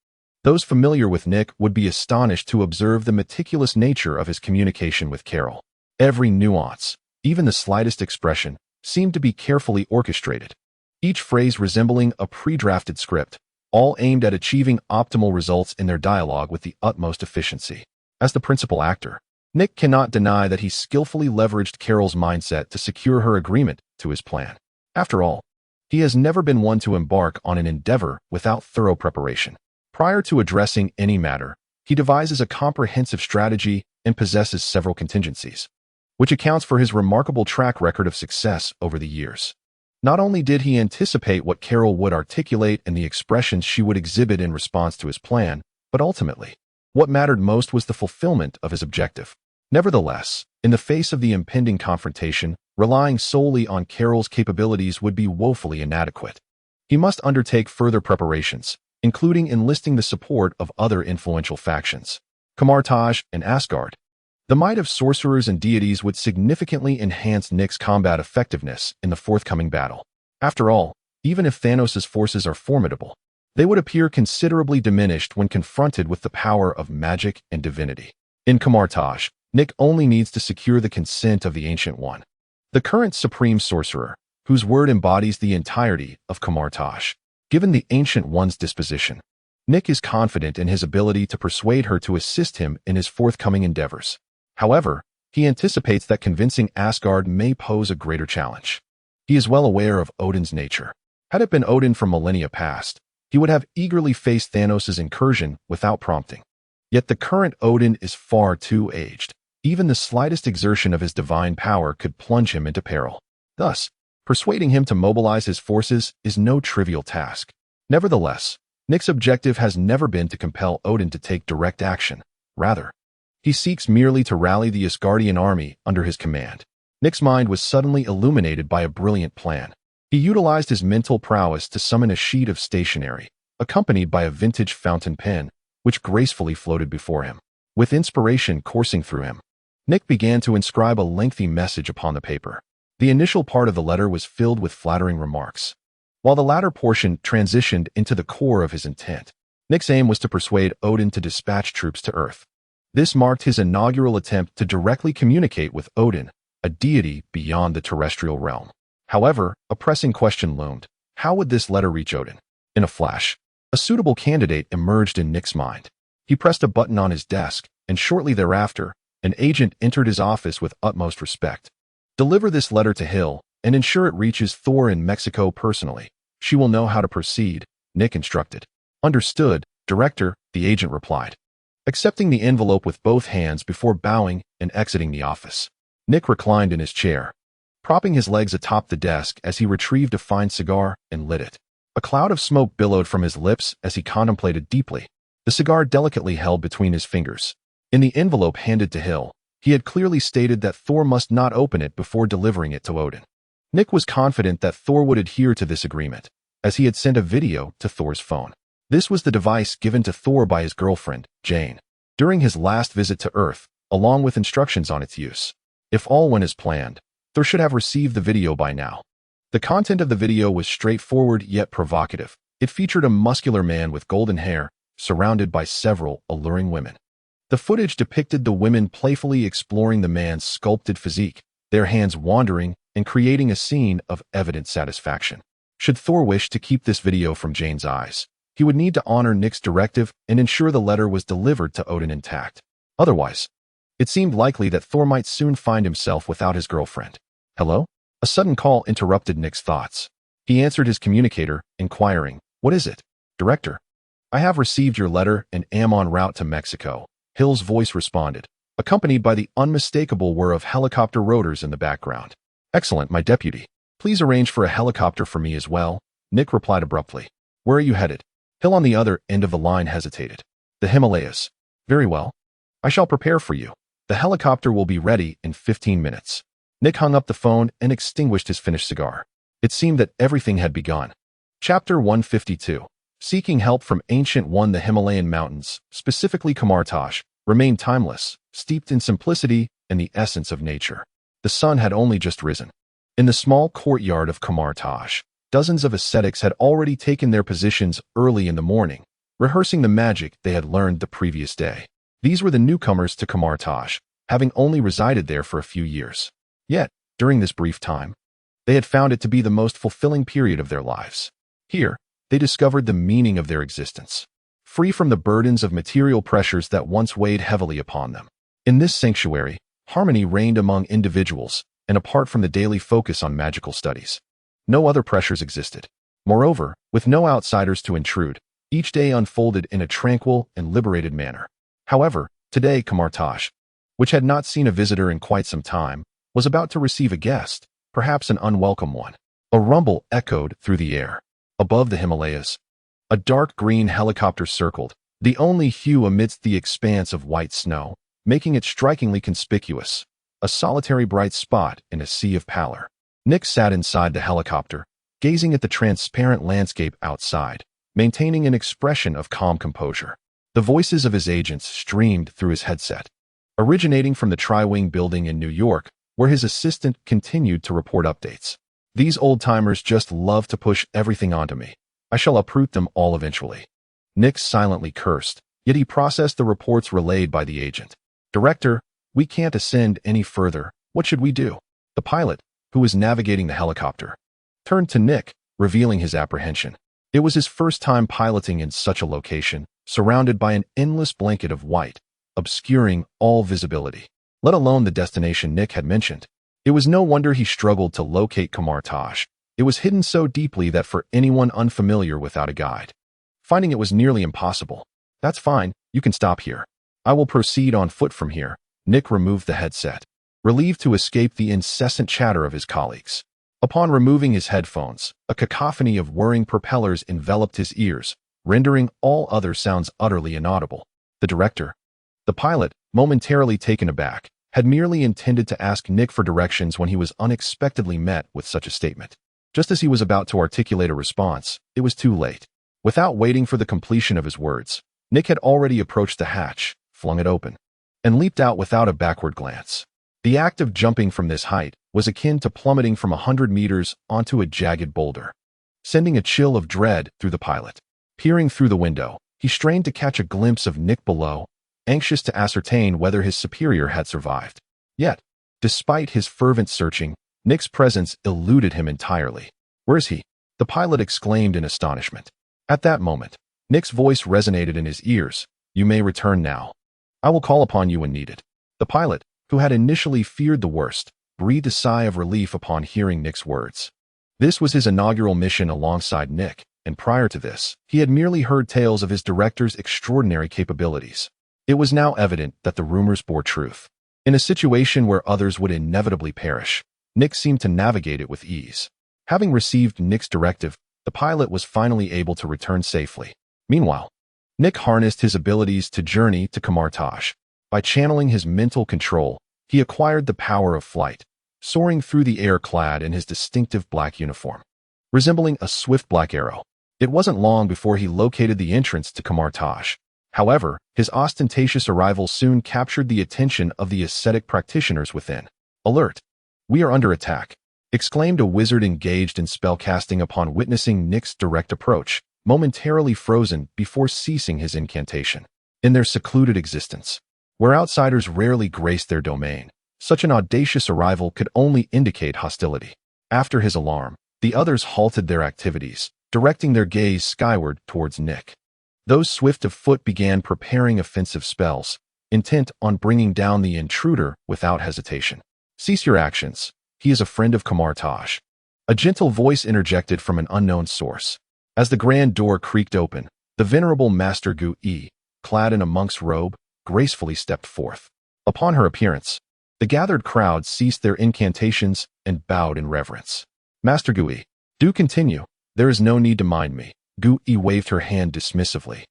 Those familiar with Nick would be astonished to observe the meticulous nature of his communication with Carol. Every nuance, even the slightest expression, seemed to be carefully orchestrated, each phrase resembling a pre-drafted script, all aimed at achieving optimal results in their dialogue with the utmost efficiency. As the principal actor, Nick cannot deny that he skillfully leveraged Carol's mindset to secure her agreement to his plan. After all, he has never been one to embark on an endeavor without thorough preparation. Prior to addressing any matter, he devises a comprehensive strategy and possesses several contingencies, which accounts for his remarkable track record of success over the years. Not only did he anticipate what Carol would articulate and the expressions she would exhibit in response to his plan, but ultimately, what mattered most was the fulfillment of his objective. Nevertheless, in the face of the impending confrontation, relying solely on Carol's capabilities would be woefully inadequate. He must undertake further preparations, including enlisting the support of other influential factions, Camartage and Asgard. The might of sorcerers and deities would significantly enhance Nick's combat effectiveness in the forthcoming battle. After all, even if Thanos' forces are formidable, they would appear considerably diminished when confronted with the power of magic and divinity. In Camartage, Nick only needs to secure the consent of the Ancient One, the current supreme sorcerer, whose word embodies the entirety of Camartage. Given the Ancient One's disposition, Nick is confident in his ability to persuade her to assist him in his forthcoming endeavors. However, he anticipates that convincing Asgard may pose a greater challenge. He is well aware of Odin's nature. Had it been Odin from millennia past, he would have eagerly faced Thanos' incursion without prompting. Yet the current Odin is far too aged. Even the slightest exertion of his divine power could plunge him into peril. Thus, persuading him to mobilize his forces is no trivial task. Nevertheless, Nick's objective has never been to compel Odin to take direct action. Rather, he seeks merely to rally the Asgardian army under his command. Nick's mind was suddenly illuminated by a brilliant plan. He utilized his mental prowess to summon a sheet of stationery, accompanied by a vintage fountain pen, which gracefully floated before him. With inspiration coursing through him, Nick began to inscribe a lengthy message upon the paper. The initial part of the letter was filled with flattering remarks, while the latter portion transitioned into the core of his intent. Nick's aim was to persuade Odin to dispatch troops to Earth. This marked his inaugural attempt to directly communicate with Odin, a deity beyond the terrestrial realm. However, a pressing question loomed. How would this letter reach Odin? In a flash, a suitable candidate emerged in Nick's mind. He pressed a button on his desk, and shortly thereafter, an agent entered his office with utmost respect. Deliver this letter to Hill, and ensure it reaches Thor in Mexico personally. She will know how to proceed, Nick instructed. Understood, Director, the agent replied, accepting the envelope with both hands before bowing and exiting the office. Nick reclined in his chair, propping his legs atop the desk as he retrieved a fine cigar and lit it. A cloud of smoke billowed from his lips as he contemplated deeply, the cigar delicately held between his fingers. In the envelope handed to Hill, he had clearly stated that Thor must not open it before delivering it to Odin. Nick was confident that Thor would adhere to this agreement, as he had sent a video to Thor's phone. This was the device given to Thor by his girlfriend, Jane, during his last visit to Earth, along with instructions on its use. If all went as planned, Thor should have received the video by now. The content of the video was straightforward yet provocative. It featured a muscular man with golden hair, surrounded by several alluring women. The footage depicted the women playfully exploring the man's sculpted physique, their hands wandering and creating a scene of evident satisfaction. Should Thor wish to keep this video from Jane's eyes, he would need to honor Nick's directive and ensure the letter was delivered to Odin intact. Otherwise, it seemed likely that Thor might soon find himself without his girlfriend. Hello? A sudden call interrupted Nick's thoughts. He answered his communicator, inquiring, "What is it?" "Director, I have received your letter and am en route to Mexico," Hill's voice responded, accompanied by the unmistakable whir of helicopter rotors in the background. "Excellent, my deputy. Please arrange for a helicopter for me as well," Nick replied abruptly. "Where are you headed?" Hill on the other end of the line hesitated. "The Himalayas." "Very well. I shall prepare for you. The helicopter will be ready in 15 minutes. Nick hung up the phone and extinguished his finished cigar. It seemed that everything had begun. Chapter 152. Seeking help from Ancient One. The Himalayan mountains, specifically Camartage, remained timeless, steeped in simplicity and the essence of nature. The sun had only just risen. In the small courtyard of Camartage, dozens of ascetics had already taken their positions early in the morning, rehearsing the magic they had learned the previous day. These were the newcomers to Camartage, having only resided there for a few years. Yet, during this brief time, they had found it to be the most fulfilling period of their lives. Here, they discovered the meaning of their existence, free from the burdens of material pressures that once weighed heavily upon them. In this sanctuary, harmony reigned among individuals, and apart from the daily focus on magical studies. No other pressures existed. Moreover, with no outsiders to intrude, each day unfolded in a tranquil and liberated manner. However, today Kamartaj, which had not seen a visitor in quite some time, was about to receive a guest, perhaps an unwelcome one. A rumble echoed through the air. Above the Himalayas, a dark green helicopter circled, the only hue amidst the expanse of white snow, making it strikingly conspicuous, a solitary bright spot in a sea of pallor. Nick sat inside the helicopter, gazing at the transparent landscape outside, maintaining an expression of calm composure. The voices of his agents streamed through his headset, originating from the Tri-Wing building in New York, where his assistant continued to report updates. These old-timers just love to push everything onto me. I shall uproot them all eventually. Nick silently cursed, yet he processed the reports relayed by the agent. Director, we can't ascend any further. What should we do? The pilot, who was navigating the helicopter, turned to Nick, revealing his apprehension. It was his first time piloting in such a location, surrounded by an endless blanket of white, obscuring all visibility, let alone the destination Nick had mentioned. It was no wonder he struggled to locate Kamartaj. It was hidden so deeply that for anyone unfamiliar without a guide, finding it was nearly impossible. That's fine, you can stop here. I will proceed on foot from here. Nick removed the headset, relieved to escape the incessant chatter of his colleagues. Upon removing his headphones, a cacophony of whirring propellers enveloped his ears, rendering all other sounds utterly inaudible. The director, the pilot, momentarily taken aback, had merely intended to ask Nick for directions when he was unexpectedly met with such a statement. Just as he was about to articulate a response, it was too late. Without waiting for the completion of his words, Nick had already approached the hatch, flung it open, and leaped out without a backward glance. The act of jumping from this height was akin to plummeting from 100 meters onto a jagged boulder, sending a chill of dread through the pilot. Peering through the window, he strained to catch a glimpse of Nick below, anxious to ascertain whether his superior had survived. Yet, despite his fervent searching, Nick's presence eluded him entirely. Where is he? The pilot exclaimed in astonishment. At that moment, Nick's voice resonated in his ears. You may return now. I will call upon you when needed. The pilot, who had initially feared the worst, breathed a sigh of relief upon hearing Nick's words. This was his inaugural mission alongside Nick, and prior to this, he had merely heard tales of his director's extraordinary capabilities. It was now evident that the rumors bore truth. In a situation where others would inevitably perish, Nick seemed to navigate it with ease. Having received Nick's directive, the pilot was finally able to return safely. Meanwhile, Nick harnessed his abilities to journey to Kamartaj. By channeling his mental control, he acquired the power of flight, soaring through the air clad in his distinctive black uniform, resembling a swift black arrow. It wasn't long before he located the entrance to Kamartaj. However, his ostentatious arrival soon captured the attention of the ascetic practitioners within. Alert! We are under attack, exclaimed a wizard engaged in spellcasting upon witnessing Nick's direct approach, momentarily frozen before ceasing his incantation. In their secluded existence, where outsiders rarely graced their domain, such an audacious arrival could only indicate hostility. After his alarm, the others halted their activities, directing their gaze skyward towards Nick. Those swift of foot began preparing offensive spells, intent on bringing down the intruder without hesitation. Cease your actions. He is a friend of Kamartaj. A gentle voice interjected from an unknown source. As the grand door creaked open, the venerable Master Gu-yi, clad in a monk's robe, gracefully stepped forth. Upon her appearance, the gathered crowd ceased their incantations and bowed in reverence. Master Gu-yi, do continue. There is no need to mind me. Gu-yi waved her hand dismissively,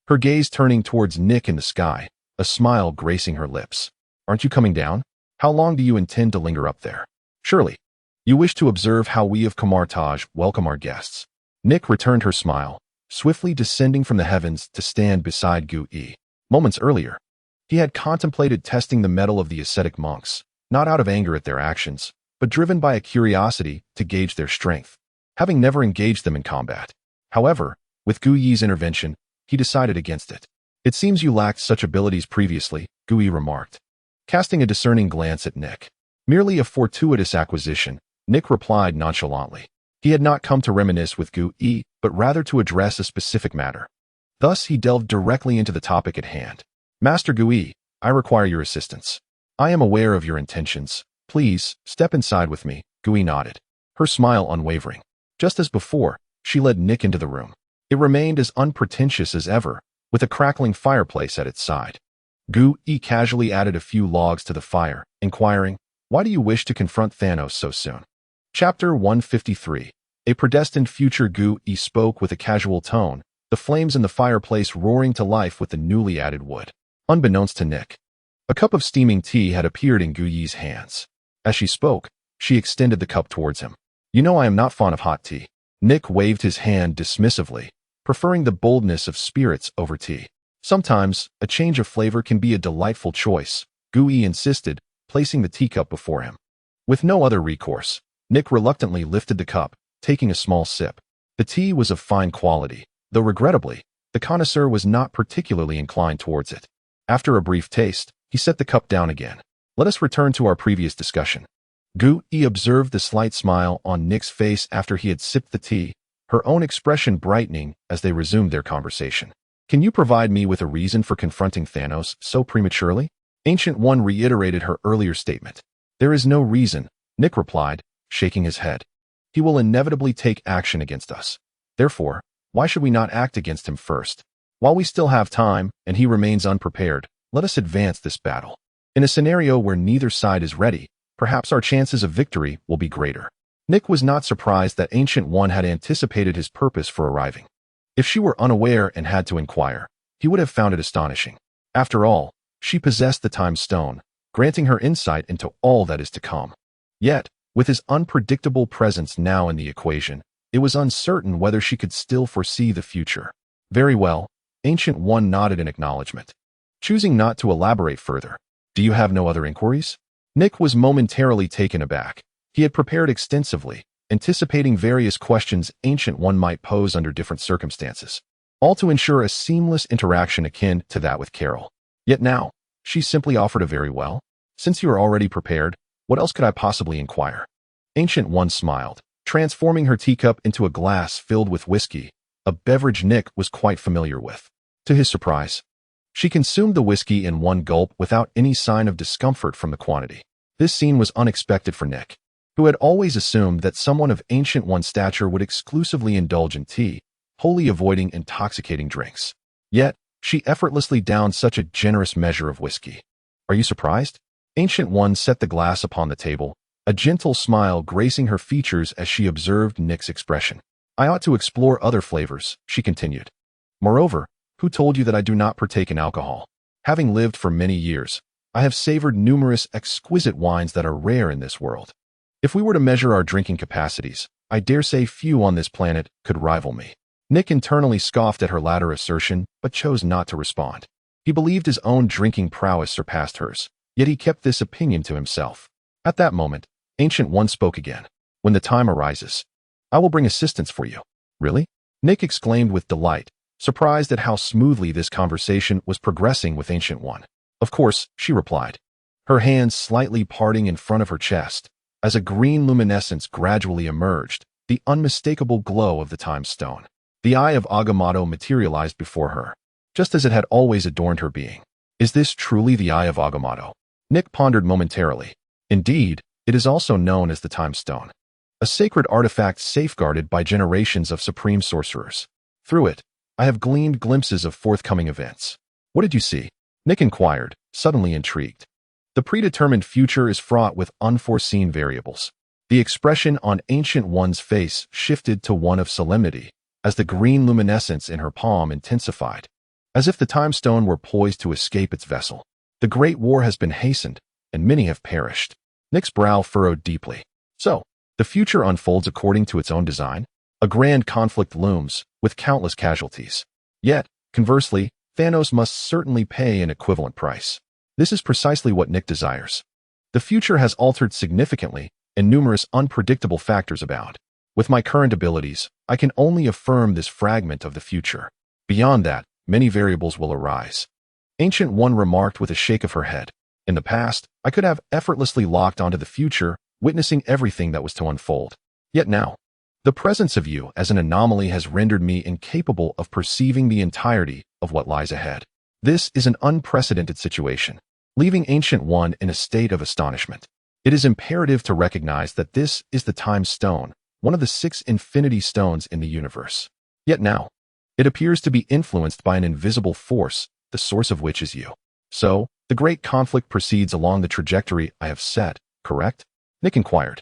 her gaze turning towards Nick in the sky, a smile gracing her lips. Aren't you coming down? How long do you intend to linger up there? Surely, you wish to observe how we of Kamartaj welcome our guests. Nick returned her smile, swiftly descending from the heavens to stand beside Gu-yi. Moments earlier, he had contemplated testing the mettle of the ascetic monks, not out of anger at their actions, but driven by a curiosity to gauge their strength, having never engaged them in combat. However, with Gu-yi's intervention, he decided against it. It seems you lacked such abilities previously, Gu-yi remarked, casting a discerning glance at Nick. Merely a fortuitous acquisition, Nick replied nonchalantly. He had not come to reminisce with Gu-yi, but rather to address a specific matter. Thus, he delved directly into the topic at hand. Master Gu-yi, I require your assistance. I am aware of your intentions. Please, step inside with me, Gui nodded, her smile unwavering. Just as before, she led Nick into the room. It remained as unpretentious as ever, with a crackling fireplace at its side. Gui casually added a few logs to the fire, inquiring, "Why do you wish to confront Thanos so soon?" Chapter 153. A predestined future. Gui spoke with a casual tone, the flames in the fireplace roaring to life with the newly added wood. Unbeknownst to Nick, a cup of steaming tea had appeared in Gui's hands. As she spoke, she extended the cup towards him. "You know I am not fond of hot tea." Nick waved his hand dismissively, preferring the boldness of spirits over tea. "Sometimes, a change of flavor can be a delightful choice," Gui insisted, placing the teacup before him. With no other recourse, Nick reluctantly lifted the cup, taking a small sip. The tea was of fine quality, though regrettably, the connoisseur was not particularly inclined towards it. After a brief taste, he set the cup down again. "Let us return to our previous discussion." Gui observed the slight smile on Nick's face after he had sipped the tea, her own expression brightening as they resumed their conversation. "Can you provide me with a reason for confronting Thanos so prematurely?" Ancient One reiterated her earlier statement. "There is no reason," Nick replied, shaking his head. "He will inevitably take action against us. Therefore, why should we not act against him first? While we still have time, and he remains unprepared, let us advance this battle. In a scenario where neither side is ready, perhaps our chances of victory will be greater." Nick was not surprised that Ancient One had anticipated his purpose for arriving. If she were unaware and had to inquire, he would have found it astonishing. After all, she possessed the Time Stone, granting her insight into all that is to come. Yet, with his unpredictable presence now in the equation, it was uncertain whether she could still foresee the future. "Very well," Ancient One nodded in acknowledgement, choosing not to elaborate further. "Do you have no other inquiries?" Nick was momentarily taken aback. He had prepared extensively, anticipating various questions Ancient One might pose under different circumstances, all to ensure a seamless interaction akin to that with Carol. Yet now, she simply offered a "very well. Since you are already prepared, what else could I possibly inquire?" Ancient One smiled, transforming her teacup into a glass filled with whiskey, a beverage Nick was quite familiar with. To his surprise, she consumed the whiskey in one gulp without any sign of discomfort from the quantity. This scene was unexpected for Nick, who had always assumed that someone of Ancient One's stature would exclusively indulge in tea, wholly avoiding intoxicating drinks. Yet, she effortlessly downed such a generous measure of whiskey. "Are you surprised?" Ancient One set the glass upon the table, a gentle smile gracing her features as she observed Nick's expression. "I ought to explore other flavors," she continued. "Moreover, who told you that I do not partake in alcohol? Having lived for many years, I have savored numerous exquisite wines that are rare in this world. If we were to measure our drinking capacities, I dare say few on this planet could rival me." Nick internally scoffed at her latter assertion, but chose not to respond. He believed his own drinking prowess surpassed hers, yet he kept this opinion to himself. At that moment, Ancient One spoke again. "When the time arises, I will bring assistance for you." "Really?" Nick exclaimed with delight, surprised at how smoothly this conversation was progressing with Ancient One. "Of course," she replied, her hands slightly parting in front of her chest, as a green luminescence gradually emerged, the unmistakable glow of the Time Stone. The Eye of Agamotto materialized before her, just as it had always adorned her being. Is this truly the Eye of Agamotto? Nick pondered momentarily. Indeed, it is also known as the Time Stone, a sacred artifact safeguarded by generations of supreme sorcerers. Through it, I have gleaned glimpses of forthcoming events. What did you see? Nick inquired, suddenly intrigued. The predetermined future is fraught with unforeseen variables. The expression on Ancient One's face shifted to one of solemnity, as the green luminescence in her palm intensified, as if the Time Stone were poised to escape its vessel. The Great War has been hastened, and many have perished. Nick's brow furrowed deeply. So, the future unfolds according to its own design? A grand conflict looms, with countless casualties. Yet, conversely, Thanos must certainly pay an equivalent price. This is precisely what Nick desires. The future has altered significantly, and numerous unpredictable factors abound. With my current abilities, I can only affirm this fragment of the future. Beyond that, many variables will arise. Ancient One remarked with a shake of her head. In the past, I could have effortlessly locked onto the future, witnessing everything that was to unfold. Yet now, the presence of you as an anomaly has rendered me incapable of perceiving the entirety of what lies ahead. This is an unprecedented situation. leaving Ancient One in a state of astonishment. It is imperative to recognize that this is the Time Stone, one of the 6 infinity stones in the universe. Yet now, it appears to be influenced by an invisible force, the source of which is you. So, the great conflict proceeds along the trajectory I have set, correct? Nick inquired.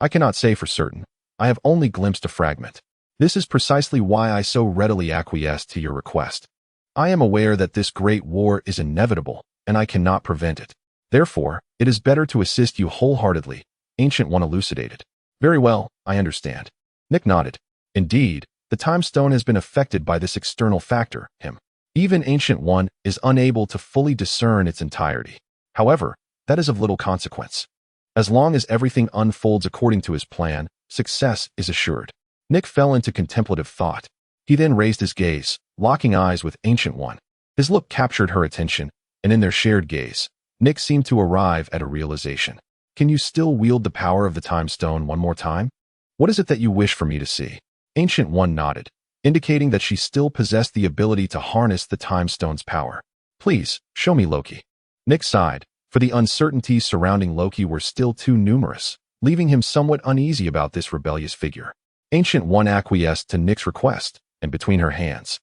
I cannot say for certain. I have only glimpsed a fragment. This is precisely why I so readily acquiesced to your request. I am aware that this great war is inevitable, and I cannot prevent it. Therefore, it is better to assist you wholeheartedly, Ancient One elucidated. Very well, I understand. Nick nodded. Indeed, the Time Stone has been affected by this external factor, him. Even Ancient One is unable to fully discern its entirety. However, that is of little consequence. As long as everything unfolds according to his plan, success is assured. Nick fell into contemplative thought. He then raised his gaze, locking eyes with Ancient One. His look captured her attention, and in their shared gaze, Nick seemed to arrive at a realization. Can you still wield the power of the Time Stone one more time? What is it that you wish for me to see? Ancient One nodded, indicating that she still possessed the ability to harness the Time Stone's power. Please, show me Loki. Nick sighed, for the uncertainties surrounding Loki were still too numerous, leaving him somewhat uneasy about this rebellious figure. Ancient One acquiesced to Nick's request, and between her hands,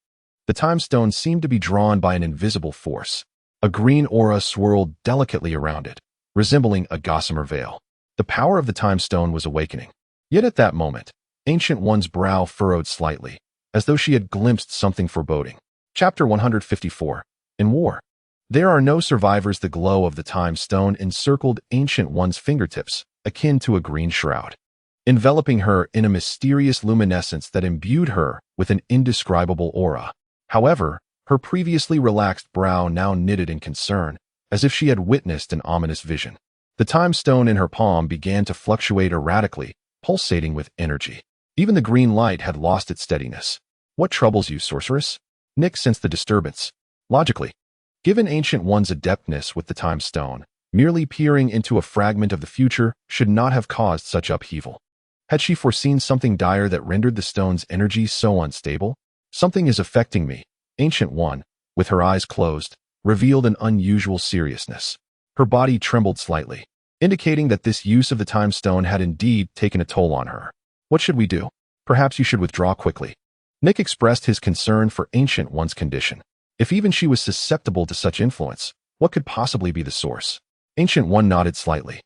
the Time Stone seemed to be drawn by an invisible force. A green aura swirled delicately around it, resembling a gossamer veil. The power of the Time Stone was awakening. Yet at that moment, Ancient One's brow furrowed slightly, as though she had glimpsed something foreboding. Chapter 154. In War. There are no survivors. The glow of the Time Stone encircled Ancient One's fingertips, akin to a green shroud, enveloping her in a mysterious luminescence that imbued her with an indescribable aura. However, her previously relaxed brow now knitted in concern, as if she had witnessed an ominous vision. The Time Stone in her palm began to fluctuate erratically, pulsating with energy. Even the green light had lost its steadiness. What troubles you, sorceress? Nick sensed the disturbance. Logically, given Ancient One's adeptness with the Time Stone, merely peering into a fragment of the future should not have caused such upheaval. Had she foreseen something dire that rendered the stone's energy so unstable? Something is affecting me. Ancient One, with her eyes closed, revealed an unusual seriousness. Her body trembled slightly, indicating that this use of the Time Stone had indeed taken a toll on her. What should we do? Perhaps you should withdraw quickly. Nick expressed his concern for Ancient One's condition. If even she was susceptible to such influence, what could possibly be the source? Ancient One nodded slightly,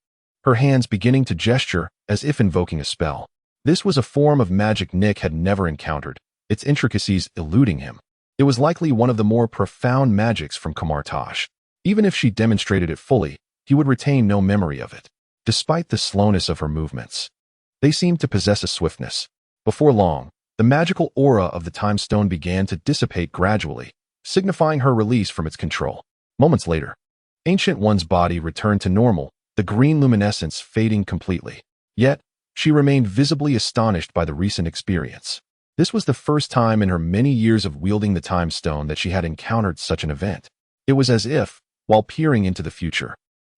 her hands beginning to gesture as if invoking a spell. This was a form of magic Nick had never encountered, its intricacies eluding him. It was likely one of the more profound magics from Kamartaj. Even if she demonstrated it fully, he would retain no memory of it. Despite the slowness of her movements, they seemed to possess a swiftness. Before long, the magical aura of the Time Stone began to dissipate gradually, signifying her release from its control. Moments later, Ancient One's body returned to normal, the green luminescence fading completely. Yet, she remained visibly astonished by the recent experience. This was the first time in her many years of wielding the Time Stone that she had encountered such an event. It was as if, while peering into the future,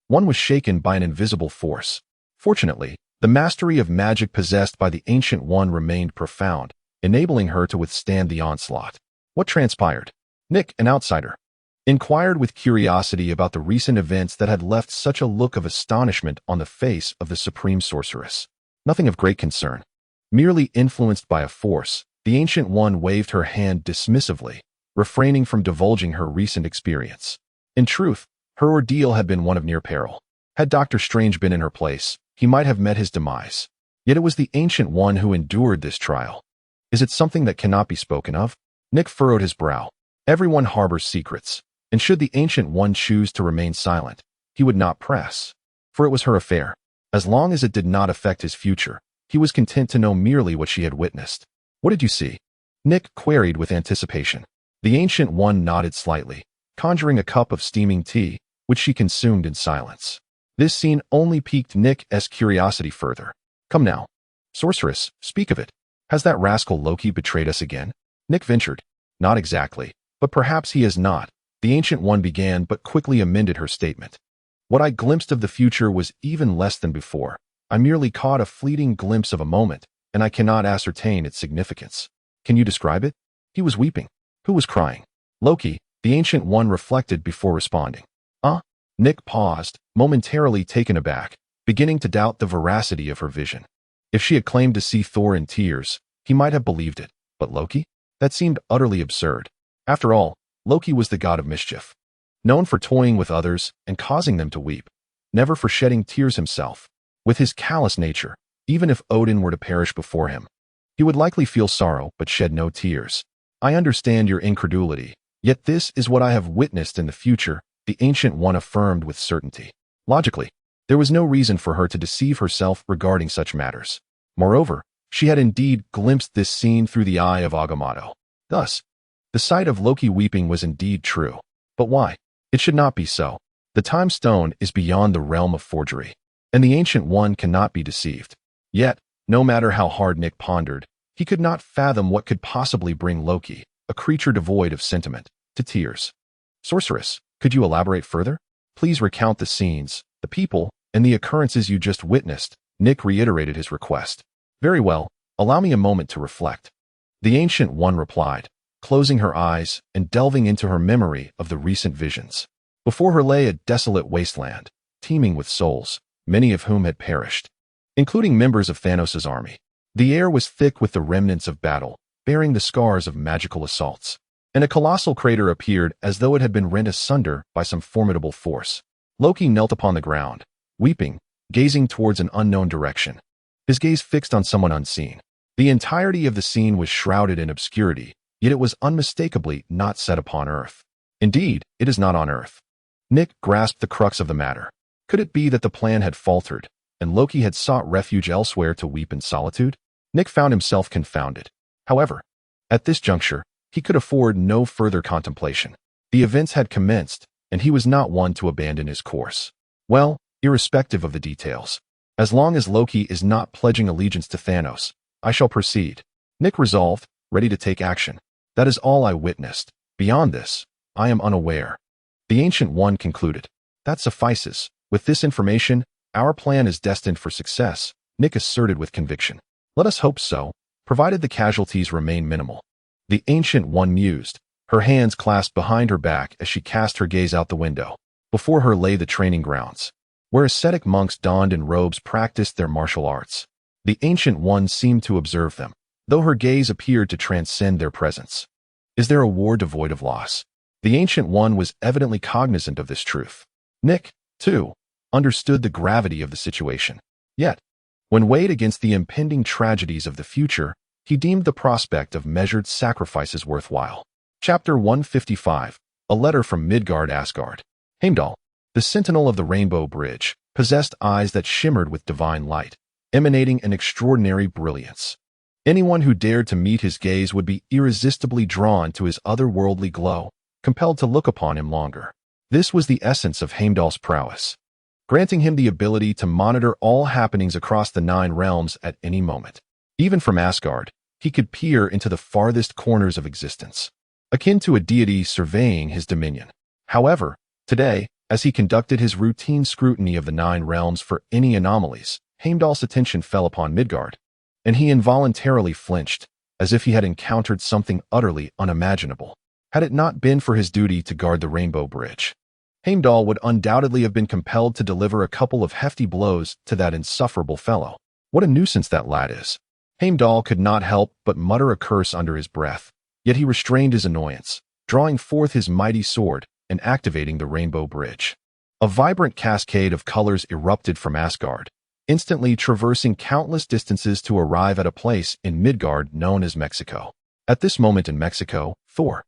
one was shaken by an invisible force. Fortunately, the mastery of magic possessed by the Ancient One remained profound, enabling her to withstand the onslaught. What transpired? Nick, an outsider, inquired with curiosity about the recent events that had left such a look of astonishment on the face of the Supreme Sorceress. Nothing of great concern. Merely influenced by a force, the Ancient One waved her hand dismissively, refraining from divulging her recent experience. In truth, her ordeal had been one of near peril. Had Dr. Strange been in her place, he might have met his demise. Yet it was the Ancient One who endured this trial. Is it something that cannot be spoken of? Nick furrowed his brow. Everyone harbors secrets, and should the Ancient One choose to remain silent, he would not press. For it was her affair. As long as it did not affect his future, he was content to know merely what she had witnessed. What did you see? Nick queried with anticipation. The Ancient One nodded slightly, conjuring a cup of steaming tea, which she consumed in silence. This scene only piqued Nick's curiosity further. Come now. Sorceress, speak of it. Has that rascal Loki betrayed us again? Nick ventured. Not exactly, but perhaps he has not. The Ancient One began but quickly amended her statement. What I glimpsed of the future was even less than before. I merely caught a fleeting glimpse of a moment, and I cannot ascertain its significance. Can you describe it? He was weeping. Who was crying? Loki, the Ancient One reflected before responding. Nick paused, momentarily taken aback, beginning to doubt the veracity of her vision. If she had claimed to see Thor in tears, he might have believed it, but Loki? That seemed utterly absurd. After all, Loki was the god of mischief, known for toying with others and causing them to weep, never for shedding tears himself. With his callous nature, even if Odin were to perish before him, he would likely feel sorrow but shed no tears. I understand your incredulity, yet this is what I have witnessed in the future, the Ancient One affirmed with certainty. Logically, there was no reason for her to deceive herself regarding such matters. Moreover, she had indeed glimpsed this scene through the eye of Agamotto. Thus, the sight of Loki weeping was indeed true. But why? It should not be so. The time stone is beyond the realm of forgery, and the Ancient One cannot be deceived. Yet, no matter how hard Nick pondered, he could not fathom what could possibly bring Loki, a creature devoid of sentiment, to tears. Sorceress, could you elaborate further? Please recount the scenes, the people, and the occurrences you just witnessed. Nick reiterated his request. Very well, allow me a moment to reflect. The Ancient One replied, closing her eyes and delving into her memory of the recent visions. Before her lay a desolate wasteland, teeming with souls, many of whom had perished, including members of Thanos' army. The air was thick with the remnants of battle, bearing the scars of magical assaults, and a colossal crater appeared as though it had been rent asunder by some formidable force. Loki knelt upon the ground, weeping, gazing towards an unknown direction, his gaze fixed on someone unseen. The entirety of the scene was shrouded in obscurity, yet it was unmistakably not set upon Earth. Indeed, it is not on Earth. Nick grasped the crux of the matter. Could it be that the plan had faltered, and Loki had sought refuge elsewhere to weep in solitude? Nick found himself confounded. However, at this juncture, he could afford no further contemplation. The events had commenced, and he was not one to abandon his course. Well, irrespective of the details, as long as Loki is not pledging allegiance to Thanos, I shall proceed. Nick resolved, ready to take action. That is all I witnessed. Beyond this, I am unaware. The Ancient One concluded. That suffices. With this information, our plan is destined for success, Nick asserted with conviction. Let us hope so, provided the casualties remain minimal. The Ancient One mused, her hands clasped behind her back as she cast her gaze out the window. Before her lay the training grounds, where ascetic monks donned in robes practiced their martial arts. The Ancient One seemed to observe them, though her gaze appeared to transcend their presence. Is there a war devoid of loss? The Ancient One was evidently cognizant of this truth. Nick, too, understood the gravity of the situation. Yet, when weighed against the impending tragedies of the future, he deemed the prospect of measured sacrifices worthwhile. Chapter 155, A Letter from Midgard Asgard. Heimdall, the sentinel of the Rainbow Bridge, possessed eyes that shimmered with divine light, emanating an extraordinary brilliance. Anyone who dared to meet his gaze would be irresistibly drawn to his otherworldly glow, compelled to look upon him longer. This was the essence of Heimdall's prowess, granting him the ability to monitor all happenings across the 9 realms at any moment. Even from Asgard, he could peer into the farthest corners of existence, akin to a deity surveying his dominion. However, today, as he conducted his routine scrutiny of the 9 realms for any anomalies, Heimdall's attention fell upon Midgard, and he involuntarily flinched, as if he had encountered something utterly unimaginable. Had it not been for his duty to guard the Rainbow Bridge, Heimdall would undoubtedly have been compelled to deliver a couple of hefty blows to that insufferable fellow. What a nuisance that lad is. Heimdall could not help but mutter a curse under his breath, yet he restrained his annoyance, drawing forth his mighty sword and activating the Rainbow Bridge. A vibrant cascade of colors erupted from Asgard, instantly traversing countless distances to arrive at a place in Midgard known as Mexico. At this moment in Mexico, Thor,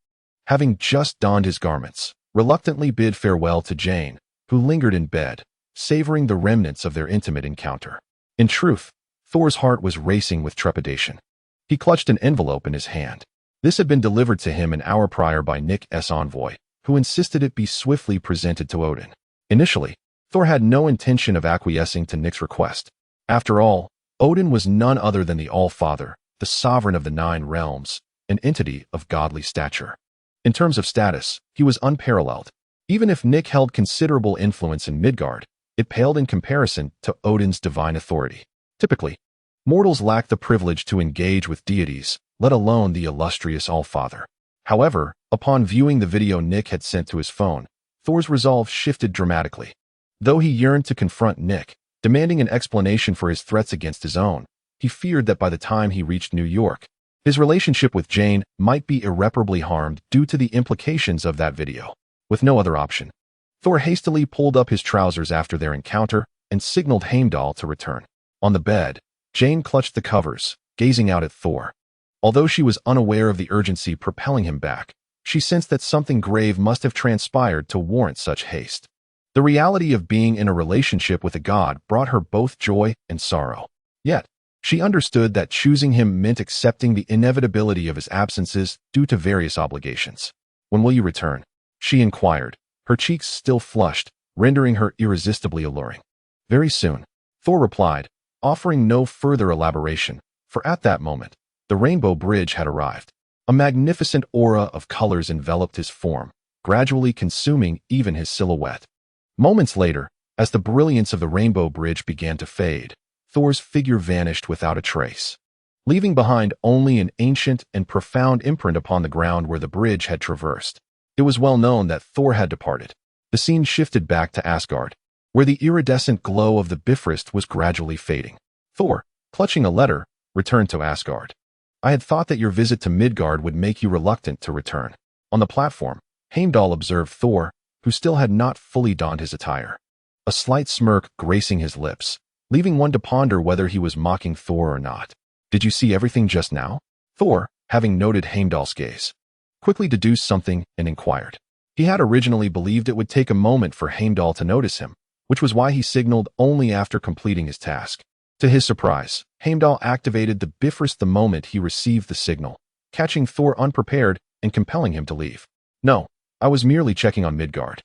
having just donned his garments, reluctantly bid farewell to Jane, who lingered in bed, savoring the remnants of their intimate encounter. In truth, Thor's heart was racing with trepidation. He clutched an envelope in his hand. This had been delivered to him an hour prior by Nick's envoy, who insisted it be swiftly presented to Odin. Initially, Thor had no intention of acquiescing to Nick's request. After all, Odin was none other than the All-Father, the sovereign of the 9 realms, an entity of godly stature. In terms of status, he was unparalleled. Even if Nick held considerable influence in Midgard, it paled in comparison to Odin's divine authority. Typically, mortals lack the privilege to engage with deities, let alone the illustrious All-Father. However, upon viewing the video Nick had sent to his phone, Thor's resolve shifted dramatically. Though he yearned to confront Nick, demanding an explanation for his threats against his own, he feared that by the time he reached New York, his relationship with Jane might be irreparably harmed due to the implications of that video. With no other option, Thor hastily pulled up his trousers after their encounter and signaled Heimdall to return. On the bed, Jane clutched the covers, gazing out at Thor. Although she was unaware of the urgency propelling him back, she sensed that something grave must have transpired to warrant such haste. The reality of being in a relationship with a god brought her both joy and sorrow. Yet, she understood that choosing him meant accepting the inevitability of his absences due to various obligations. "When will you return?" she inquired, her cheeks still flushed, rendering her irresistibly alluring. "Very soon," Thor replied, offering no further elaboration, for at that moment, the Rainbow Bridge had arrived. A magnificent aura of colors enveloped his form, gradually consuming even his silhouette. Moments later, as the brilliance of the Rainbow Bridge began to fade, Thor's figure vanished without a trace, leaving behind only an ancient and profound imprint upon the ground where the bridge had traversed. It was well known that Thor had departed. The scene shifted back to Asgard, where the iridescent glow of the Bifrost was gradually fading. Thor, clutching a letter, returned to Asgard. "I had thought that your visit to Midgard would make you reluctant to return." On the platform, Heimdall observed Thor, who still had not fully donned his attire, a slight smirk gracing his lips, leaving one to ponder whether he was mocking Thor or not. "Did you see everything just now?" Thor, having noted Heimdall's gaze, quickly deduced something and inquired. He had originally believed it would take a moment for Heimdall to notice him, which was why he signaled only after completing his task. To his surprise, Heimdall activated the Bifrost the moment he received the signal, catching Thor unprepared and compelling him to leave. "No, I was merely checking on Midgard.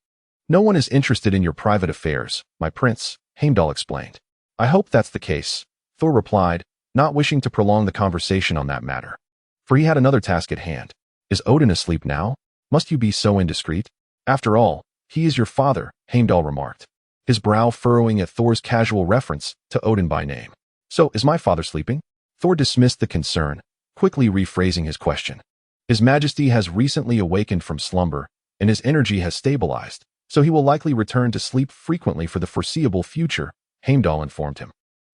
No one is interested in your private affairs, my prince," Heimdall explained. "I hope that's the case," Thor replied, not wishing to prolong the conversation on that matter, for he had another task at hand. "Is Odin asleep now? Must you be so indiscreet? After all, he is your father," Heimdall remarked, his brow furrowing at Thor's casual reference to Odin by name. "So, is my father sleeping?" Thor dismissed the concern, quickly rephrasing his question. "His Majesty has recently awakened from slumber, and his energy has stabilized, so he will likely return to sleep frequently for the foreseeable future," Heimdall informed him.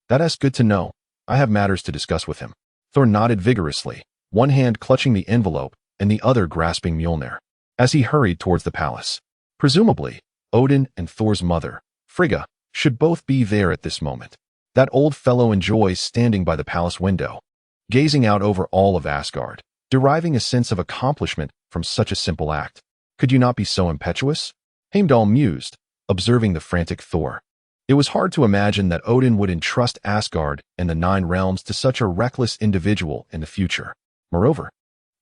"That's good to know. I have matters to discuss with him." Thor nodded vigorously, one hand clutching the envelope and the other grasping Mjolnir, as he hurried towards the palace. Presumably, Odin and Thor's mother, Frigga, should both be there at this moment. That old fellow enjoys standing by the palace window, gazing out over all of Asgard, deriving a sense of accomplishment from such a simple act. "Could you not be so impetuous?" Heimdall mused, observing the frantic Thor. It was hard to imagine that Odin would entrust Asgard and the Nine Realms to such a reckless individual in the future. Moreover,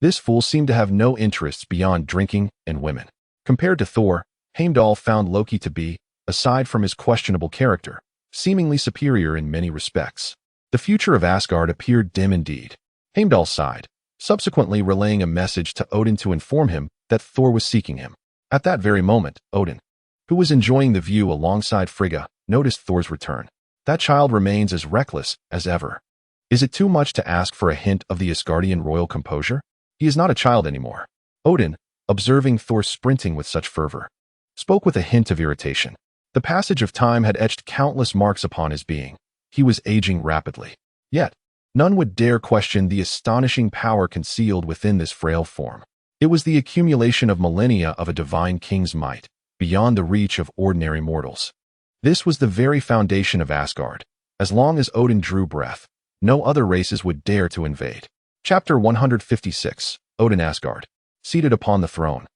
this fool seemed to have no interests beyond drinking and women. Compared to Thor, Heimdall found Loki to be, aside from his questionable character, seemingly superior in many respects. The future of Asgard appeared dim indeed. Heimdall sighed, subsequently relaying a message to Odin to inform him that Thor was seeking him. At that very moment, Odin, who was enjoying the view alongside Frigga, noticed Thor's return. "That child remains as reckless as ever. Is it too much to ask for a hint of the Asgardian royal composure? He is not a child anymore." Odin, observing Thor sprinting with such fervor, spoke with a hint of irritation. The passage of time had etched countless marks upon his being. He was aging rapidly. Yet, none would dare question the astonishing power concealed within this frail form. It was the accumulation of millennia of a divine king's might, beyond the reach of ordinary mortals. This was the very foundation of Asgard. As long as Odin drew breath, no other races would dare to invade. Chapter 156, Odin Asgard. Seated upon the throne,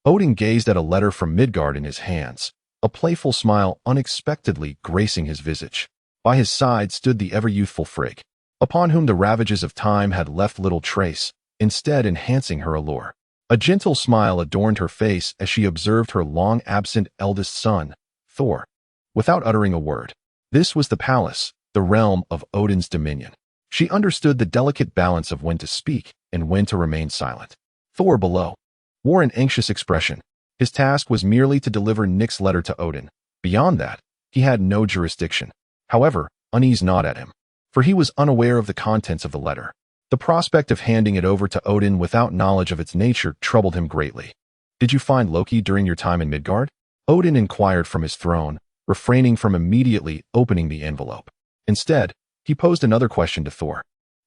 Odin gazed at a letter from Midgard in his hands, a playful smile unexpectedly gracing his visage. By his side stood the ever-youthful Frigg, upon whom the ravages of time had left little trace, instead enhancing her allure. A gentle smile adorned her face as she observed her long-absent eldest son, Thor. Without uttering a word, this was the palace, the realm of Odin's dominion. She understood the delicate balance of when to speak and when to remain silent. Thor, below, wore an anxious expression. His task was merely to deliver Nick's letter to Odin. Beyond that, he had no jurisdiction. However, unease gnawed at him, for he was unaware of the contents of the letter. The prospect of handing it over to Odin without knowledge of its nature troubled him greatly. "Did you find Loki during your time in Midgard?" Odin inquired from his throne, refraining from immediately opening the envelope. Instead, he posed another question to Thor.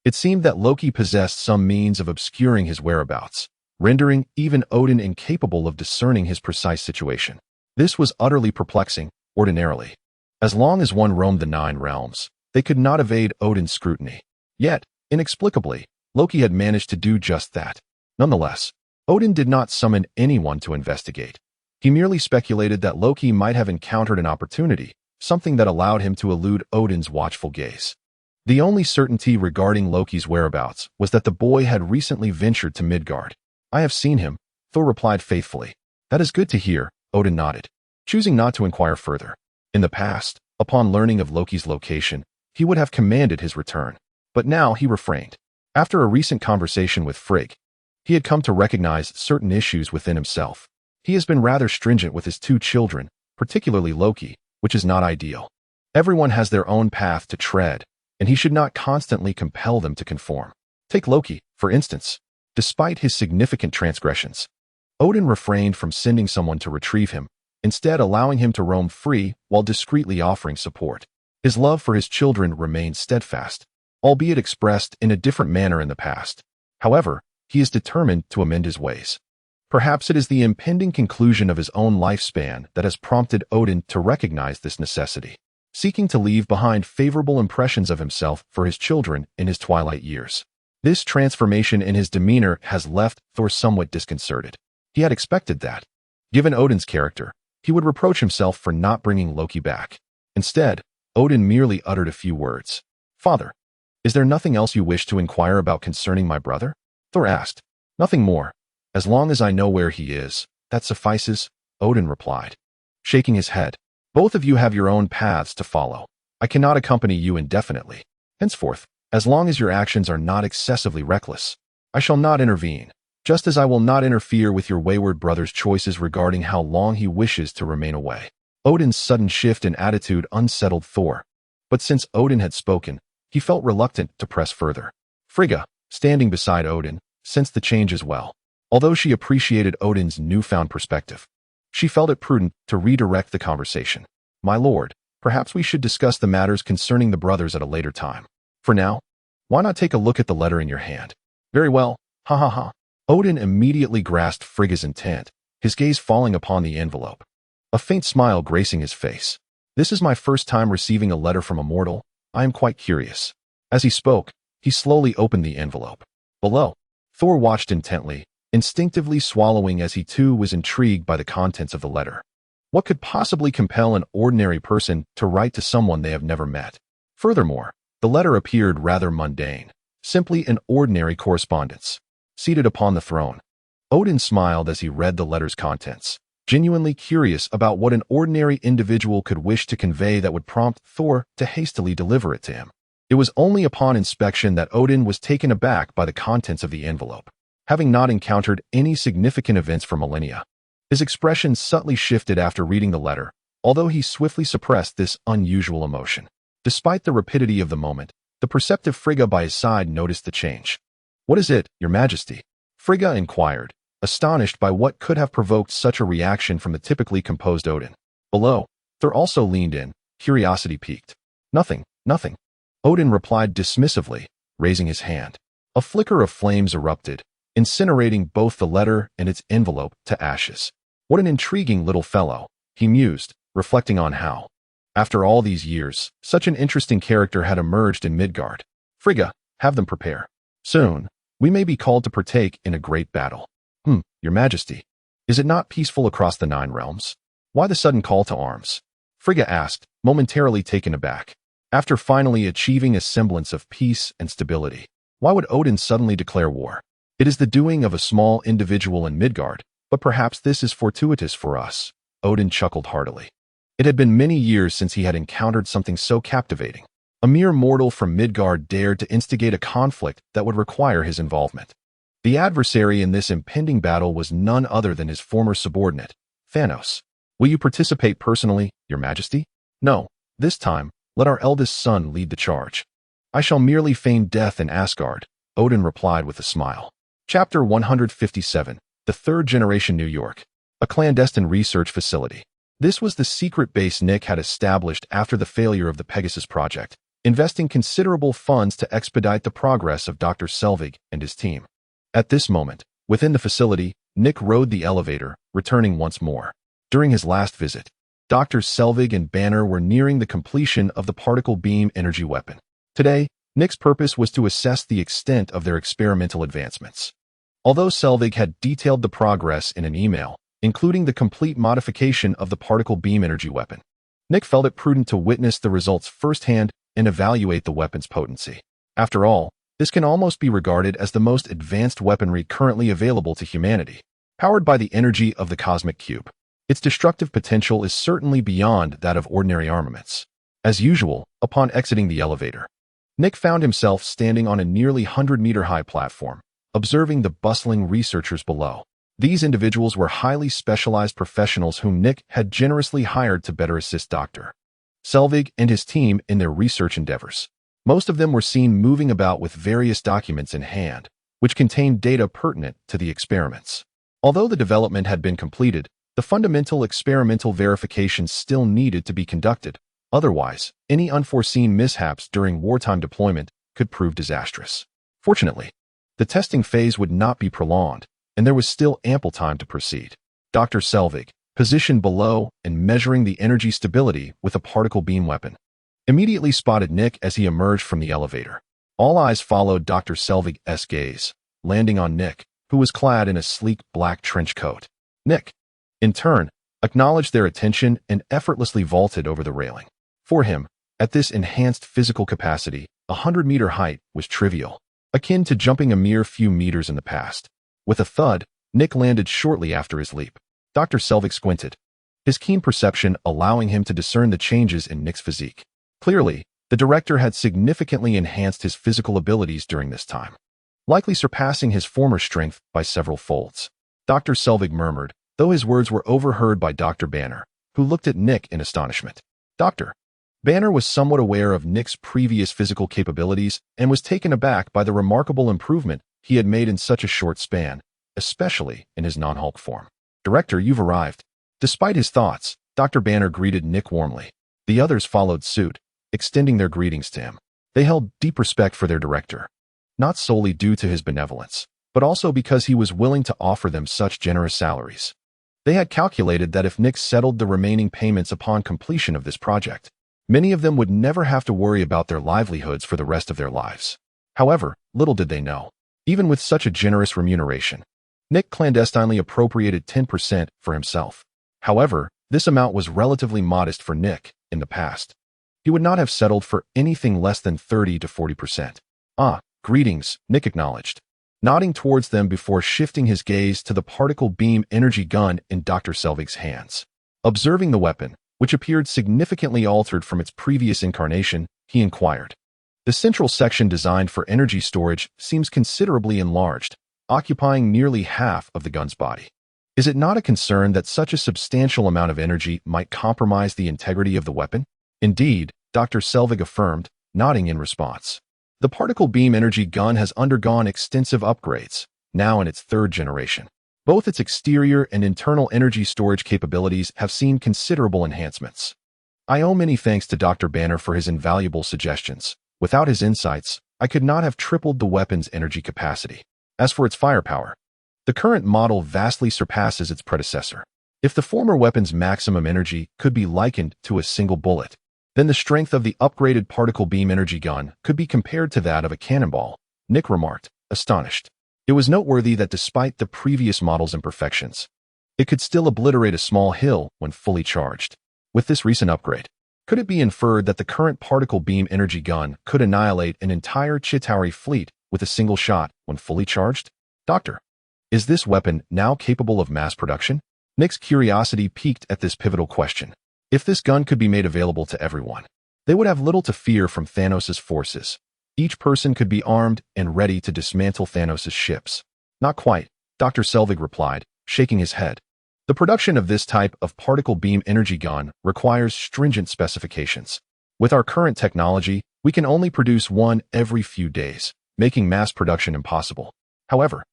It seemed that Loki possessed some means of obscuring his whereabouts, rendering even Odin incapable of discerning his precise situation. This was utterly perplexing, ordinarily. As long as one roamed the 9 realms, they could not evade Odin's scrutiny. Yet, inexplicably, Loki had managed to do just that. Nonetheless, Odin did not summon anyone to investigate. He merely speculated that Loki might have encountered an opportunity, something that allowed him to elude Odin's watchful gaze. The only certainty regarding Loki's whereabouts was that the boy had recently ventured to Midgard. "I have seen him," Thor replied faithfully. "That is good to hear," Odin nodded, choosing not to inquire further. In the past, upon learning of Loki's location, he would have commanded his return, but now he refrained. After a recent conversation with Frigg, he had come to recognize certain issues within himself. He has been rather stringent with his 2 children, particularly Loki, which is not ideal. Everyone has their own path to tread, and he should not constantly compel them to conform. Take Loki, for instance. Despite his significant transgressions, Odin refrained from sending someone to retrieve him, instead allowing him to roam free while discreetly offering support. His love for his children remained steadfast, albeit expressed in a different manner in the past. However, he is determined to amend his ways. Perhaps it is the impending conclusion of his own lifespan that has prompted Odin to recognize this necessity, seeking to leave behind favorable impressions of himself for his children in his twilight years. This transformation in his demeanor has left Thor somewhat disconcerted. He had expected that, given Odin's character, he would reproach himself for not bringing Loki back. Instead, Odin merely uttered a few words. "Father, is there nothing else you wish to inquire about concerning my brother?" Thor asked. "Nothing more. As long as I know where he is, that suffices," Odin replied, shaking his head. "Both of you have your own paths to follow. I cannot accompany you indefinitely. Henceforth, as long as your actions are not excessively reckless, I shall not intervene, just as I will not interfere with your wayward brother's choices regarding how long he wishes to remain away." Odin's sudden shift in attitude unsettled Thor, but since Odin had spoken, he felt reluctant to press further. Frigga, standing beside Odin, sensed the change as well. Although she appreciated Odin's newfound perspective, she felt it prudent to redirect the conversation. "My lord, perhaps we should discuss the matters concerning the brothers at a later time. For now, why not take a look at the letter in your hand?" "Very well, ha ha ha." Odin immediately grasped Frigga's intent, his gaze falling upon the envelope, a faint smile gracing his face. "This is my first time receiving a letter from a mortal. I am quite curious." As he spoke, he slowly opened the envelope. Below, Thor watched intently, instinctively swallowing as he too was intrigued by the contents of the letter. What could possibly compel an ordinary person to write to someone they have never met? Furthermore, the letter appeared rather mundane, simply an ordinary correspondence. Seated upon the throne, Odin smiled as he read the letter's contents, genuinely curious about what an ordinary individual could wish to convey that would prompt Thor to hastily deliver it to him. It was only upon inspection that Odin was taken aback by the contents of the envelope. Having not encountered any significant events for millennia, his expression subtly shifted after reading the letter, although he swiftly suppressed this unusual emotion. Despite the rapidity of the moment, the perceptive Frigga by his side noticed the change. "What is it, your majesty?" Frigga inquired, astonished by what could have provoked such a reaction from the typically composed Odin. Below, Thor also leaned in, curiosity piqued. "Nothing, nothing," Odin replied dismissively, raising his hand. A flicker of flames erupted, incinerating both the letter and its envelope to ashes. What an intriguing little fellow, he mused, reflecting on how, after all these years, such an interesting character had emerged in Midgard. "Frigga, have them prepare. Soon, we may be called to partake in a great battle." Your majesty, is it not peaceful across the 9 realms? Why the sudden call to arms?" Frigga asked, momentarily taken aback. After finally achieving a semblance of peace and stability, why would Odin suddenly declare war? "It is the doing of a small individual in Midgard, but perhaps this is fortuitous for us," Odin chuckled heartily. It had been many years since he had encountered something so captivating. A mere mortal from Midgard dared to instigate a conflict that would require his involvement. The adversary in this impending battle was none other than his former subordinate, Thanos. "Will you participate personally, your majesty?" "No, this time, let our eldest son lead the charge." "I shall merely feign death in Asgard," Odin replied with a smile. Chapter 157, The Third Generation New York. A clandestine research facility. This was the secret base Nick had established after the failure of the Pegasus project, investing considerable funds to expedite the progress of Dr. Selvig and his team. At this moment, within the facility, Nick rode the elevator, returning once more. During his last visit, Dr. Selvig and Banner were nearing the completion of the particle beam energy weapon. Today, Nick's purpose was to assess the extent of their experimental advancements. Although Selvig had detailed the progress in an email, including the complete modification of the particle beam energy weapon, Nick felt it prudent to witness the results firsthand and evaluate the weapon's potency. After all, this can almost be regarded as the most advanced weaponry currently available to humanity. Powered by the energy of the cosmic cube, its destructive potential is certainly beyond that of ordinary armaments. As usual, upon exiting the elevator, Nick found himself standing on a nearly 100-meter-high platform, observing the bustling researchers below. These individuals were highly specialized professionals whom Nick had generously hired to better assist Dr. Selvig and his team in their research endeavors. Most of them were seen moving about with various documents in hand, which contained data pertinent to the experiments. Although the development had been completed, the fundamental experimental verifications still needed to be conducted. Otherwise, any unforeseen mishaps during wartime deployment could prove disastrous. Fortunately, the testing phase would not be prolonged, and there was still ample time to proceed. Dr. Selvig, positioned below and measuring the energy stability with a particle beam weapon, immediately spotted Nick as he emerged from the elevator. All eyes followed Dr. Selvig's gaze, landing on Nick, who was clad in a sleek black trench coat. Nick, in turn, acknowledged their attention and effortlessly vaulted over the railing. For him, at this enhanced physical capacity, 100-meter height was trivial, akin to jumping a mere few meters in the past. With a thud, Nick landed shortly after his leap. Dr. Selvig squinted, his keen perception allowing him to discern the changes in Nick's physique. Clearly, the director had significantly enhanced his physical abilities during this time, likely surpassing his former strength by several folds. Dr. Selvig murmured, though his words were overheard by Dr. Banner, who looked at Nick in astonishment. Dr. Banner was somewhat aware of Nick's previous physical capabilities and was taken aback by the remarkable improvement he had made in such a short span, especially in his non-Hulk form. Director, you've arrived. Despite his thoughts, Dr. Banner greeted Nick warmly. The others followed suit, extending their greetings to him. They held deep respect for their director, not solely due to his benevolence, but also because he was willing to offer them such generous salaries. They had calculated that if Nick settled the remaining payments upon completion of this project, many of them would never have to worry about their livelihoods for the rest of their lives. However, little did they know, even with such a generous remuneration, Nick clandestinely appropriated 10% for himself. However, this amount was relatively modest for Nick in the past. He would not have settled for anything less than 30 to 40%. Ah, greetings, Nick acknowledged, nodding towards them before shifting his gaze to the particle beam energy gun in Dr. Selvig's hands. Observing the weapon, which appeared significantly altered from its previous incarnation, he inquired. The central section designed for energy storage seems considerably enlarged, occupying nearly half of the gun's body. Is it not a concern that such a substantial amount of energy might compromise the integrity of the weapon? Indeed, Dr. Selvig affirmed, nodding in response. The particle beam energy gun has undergone extensive upgrades, now in its third generation. Both its exterior and internal energy storage capabilities have seen considerable enhancements. I owe many thanks to Dr. Banner for his invaluable suggestions. Without his insights, I could not have tripled the weapon's energy capacity. As for its firepower, the current model vastly surpasses its predecessor. If the former weapon's maximum energy could be likened to a single bullet, then the strength of the upgraded particle beam energy gun could be compared to that of a cannonball, Nick remarked, astonished. It was noteworthy that despite the previous model's imperfections, it could still obliterate a small hill when fully charged. With this recent upgrade, could it be inferred that the current particle beam energy gun could annihilate an entire Chitauri fleet with a single shot when fully charged? Doctor, is this weapon now capable of mass production? Nick's curiosity piqued at this pivotal question. If this gun could be made available to everyone, they would have little to fear from Thanos' forces. Each person could be armed and ready to dismantle Thanos' ships. Not quite, Dr. Selvig replied, shaking his head. The production of this type of particle beam energy gun requires stringent specifications. With our current technology, we can only produce one every few days, making mass production impossible. However,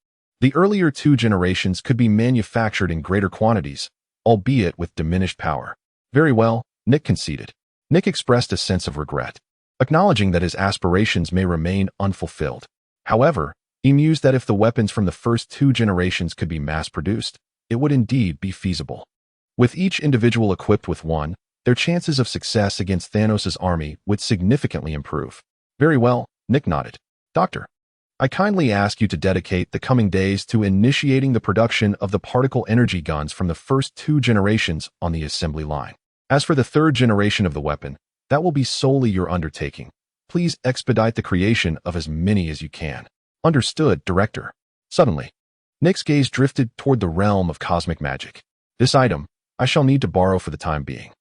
the earlier two generations could be manufactured in greater quantities, albeit with diminished power. Very well, Nick conceded. Nick expressed a sense of regret, acknowledging that his aspirations may remain unfulfilled. However, he mused that if the weapons from the first 2 generations could be mass-produced, it would indeed be feasible. With each individual equipped with one, their chances of success against Thanos' army would significantly improve. Very well, Nick nodded. Doctor, I kindly ask you to dedicate the coming days to initiating the production of the particle energy guns from the first 2 generations on the assembly line. As for the 3rd generation of the weapon, that will be solely your undertaking. Please expedite the creation of as many as you can. Understood, Director. Suddenly, Nick's gaze drifted toward the realm of cosmic magic. This item, I shall need to borrow for the time being.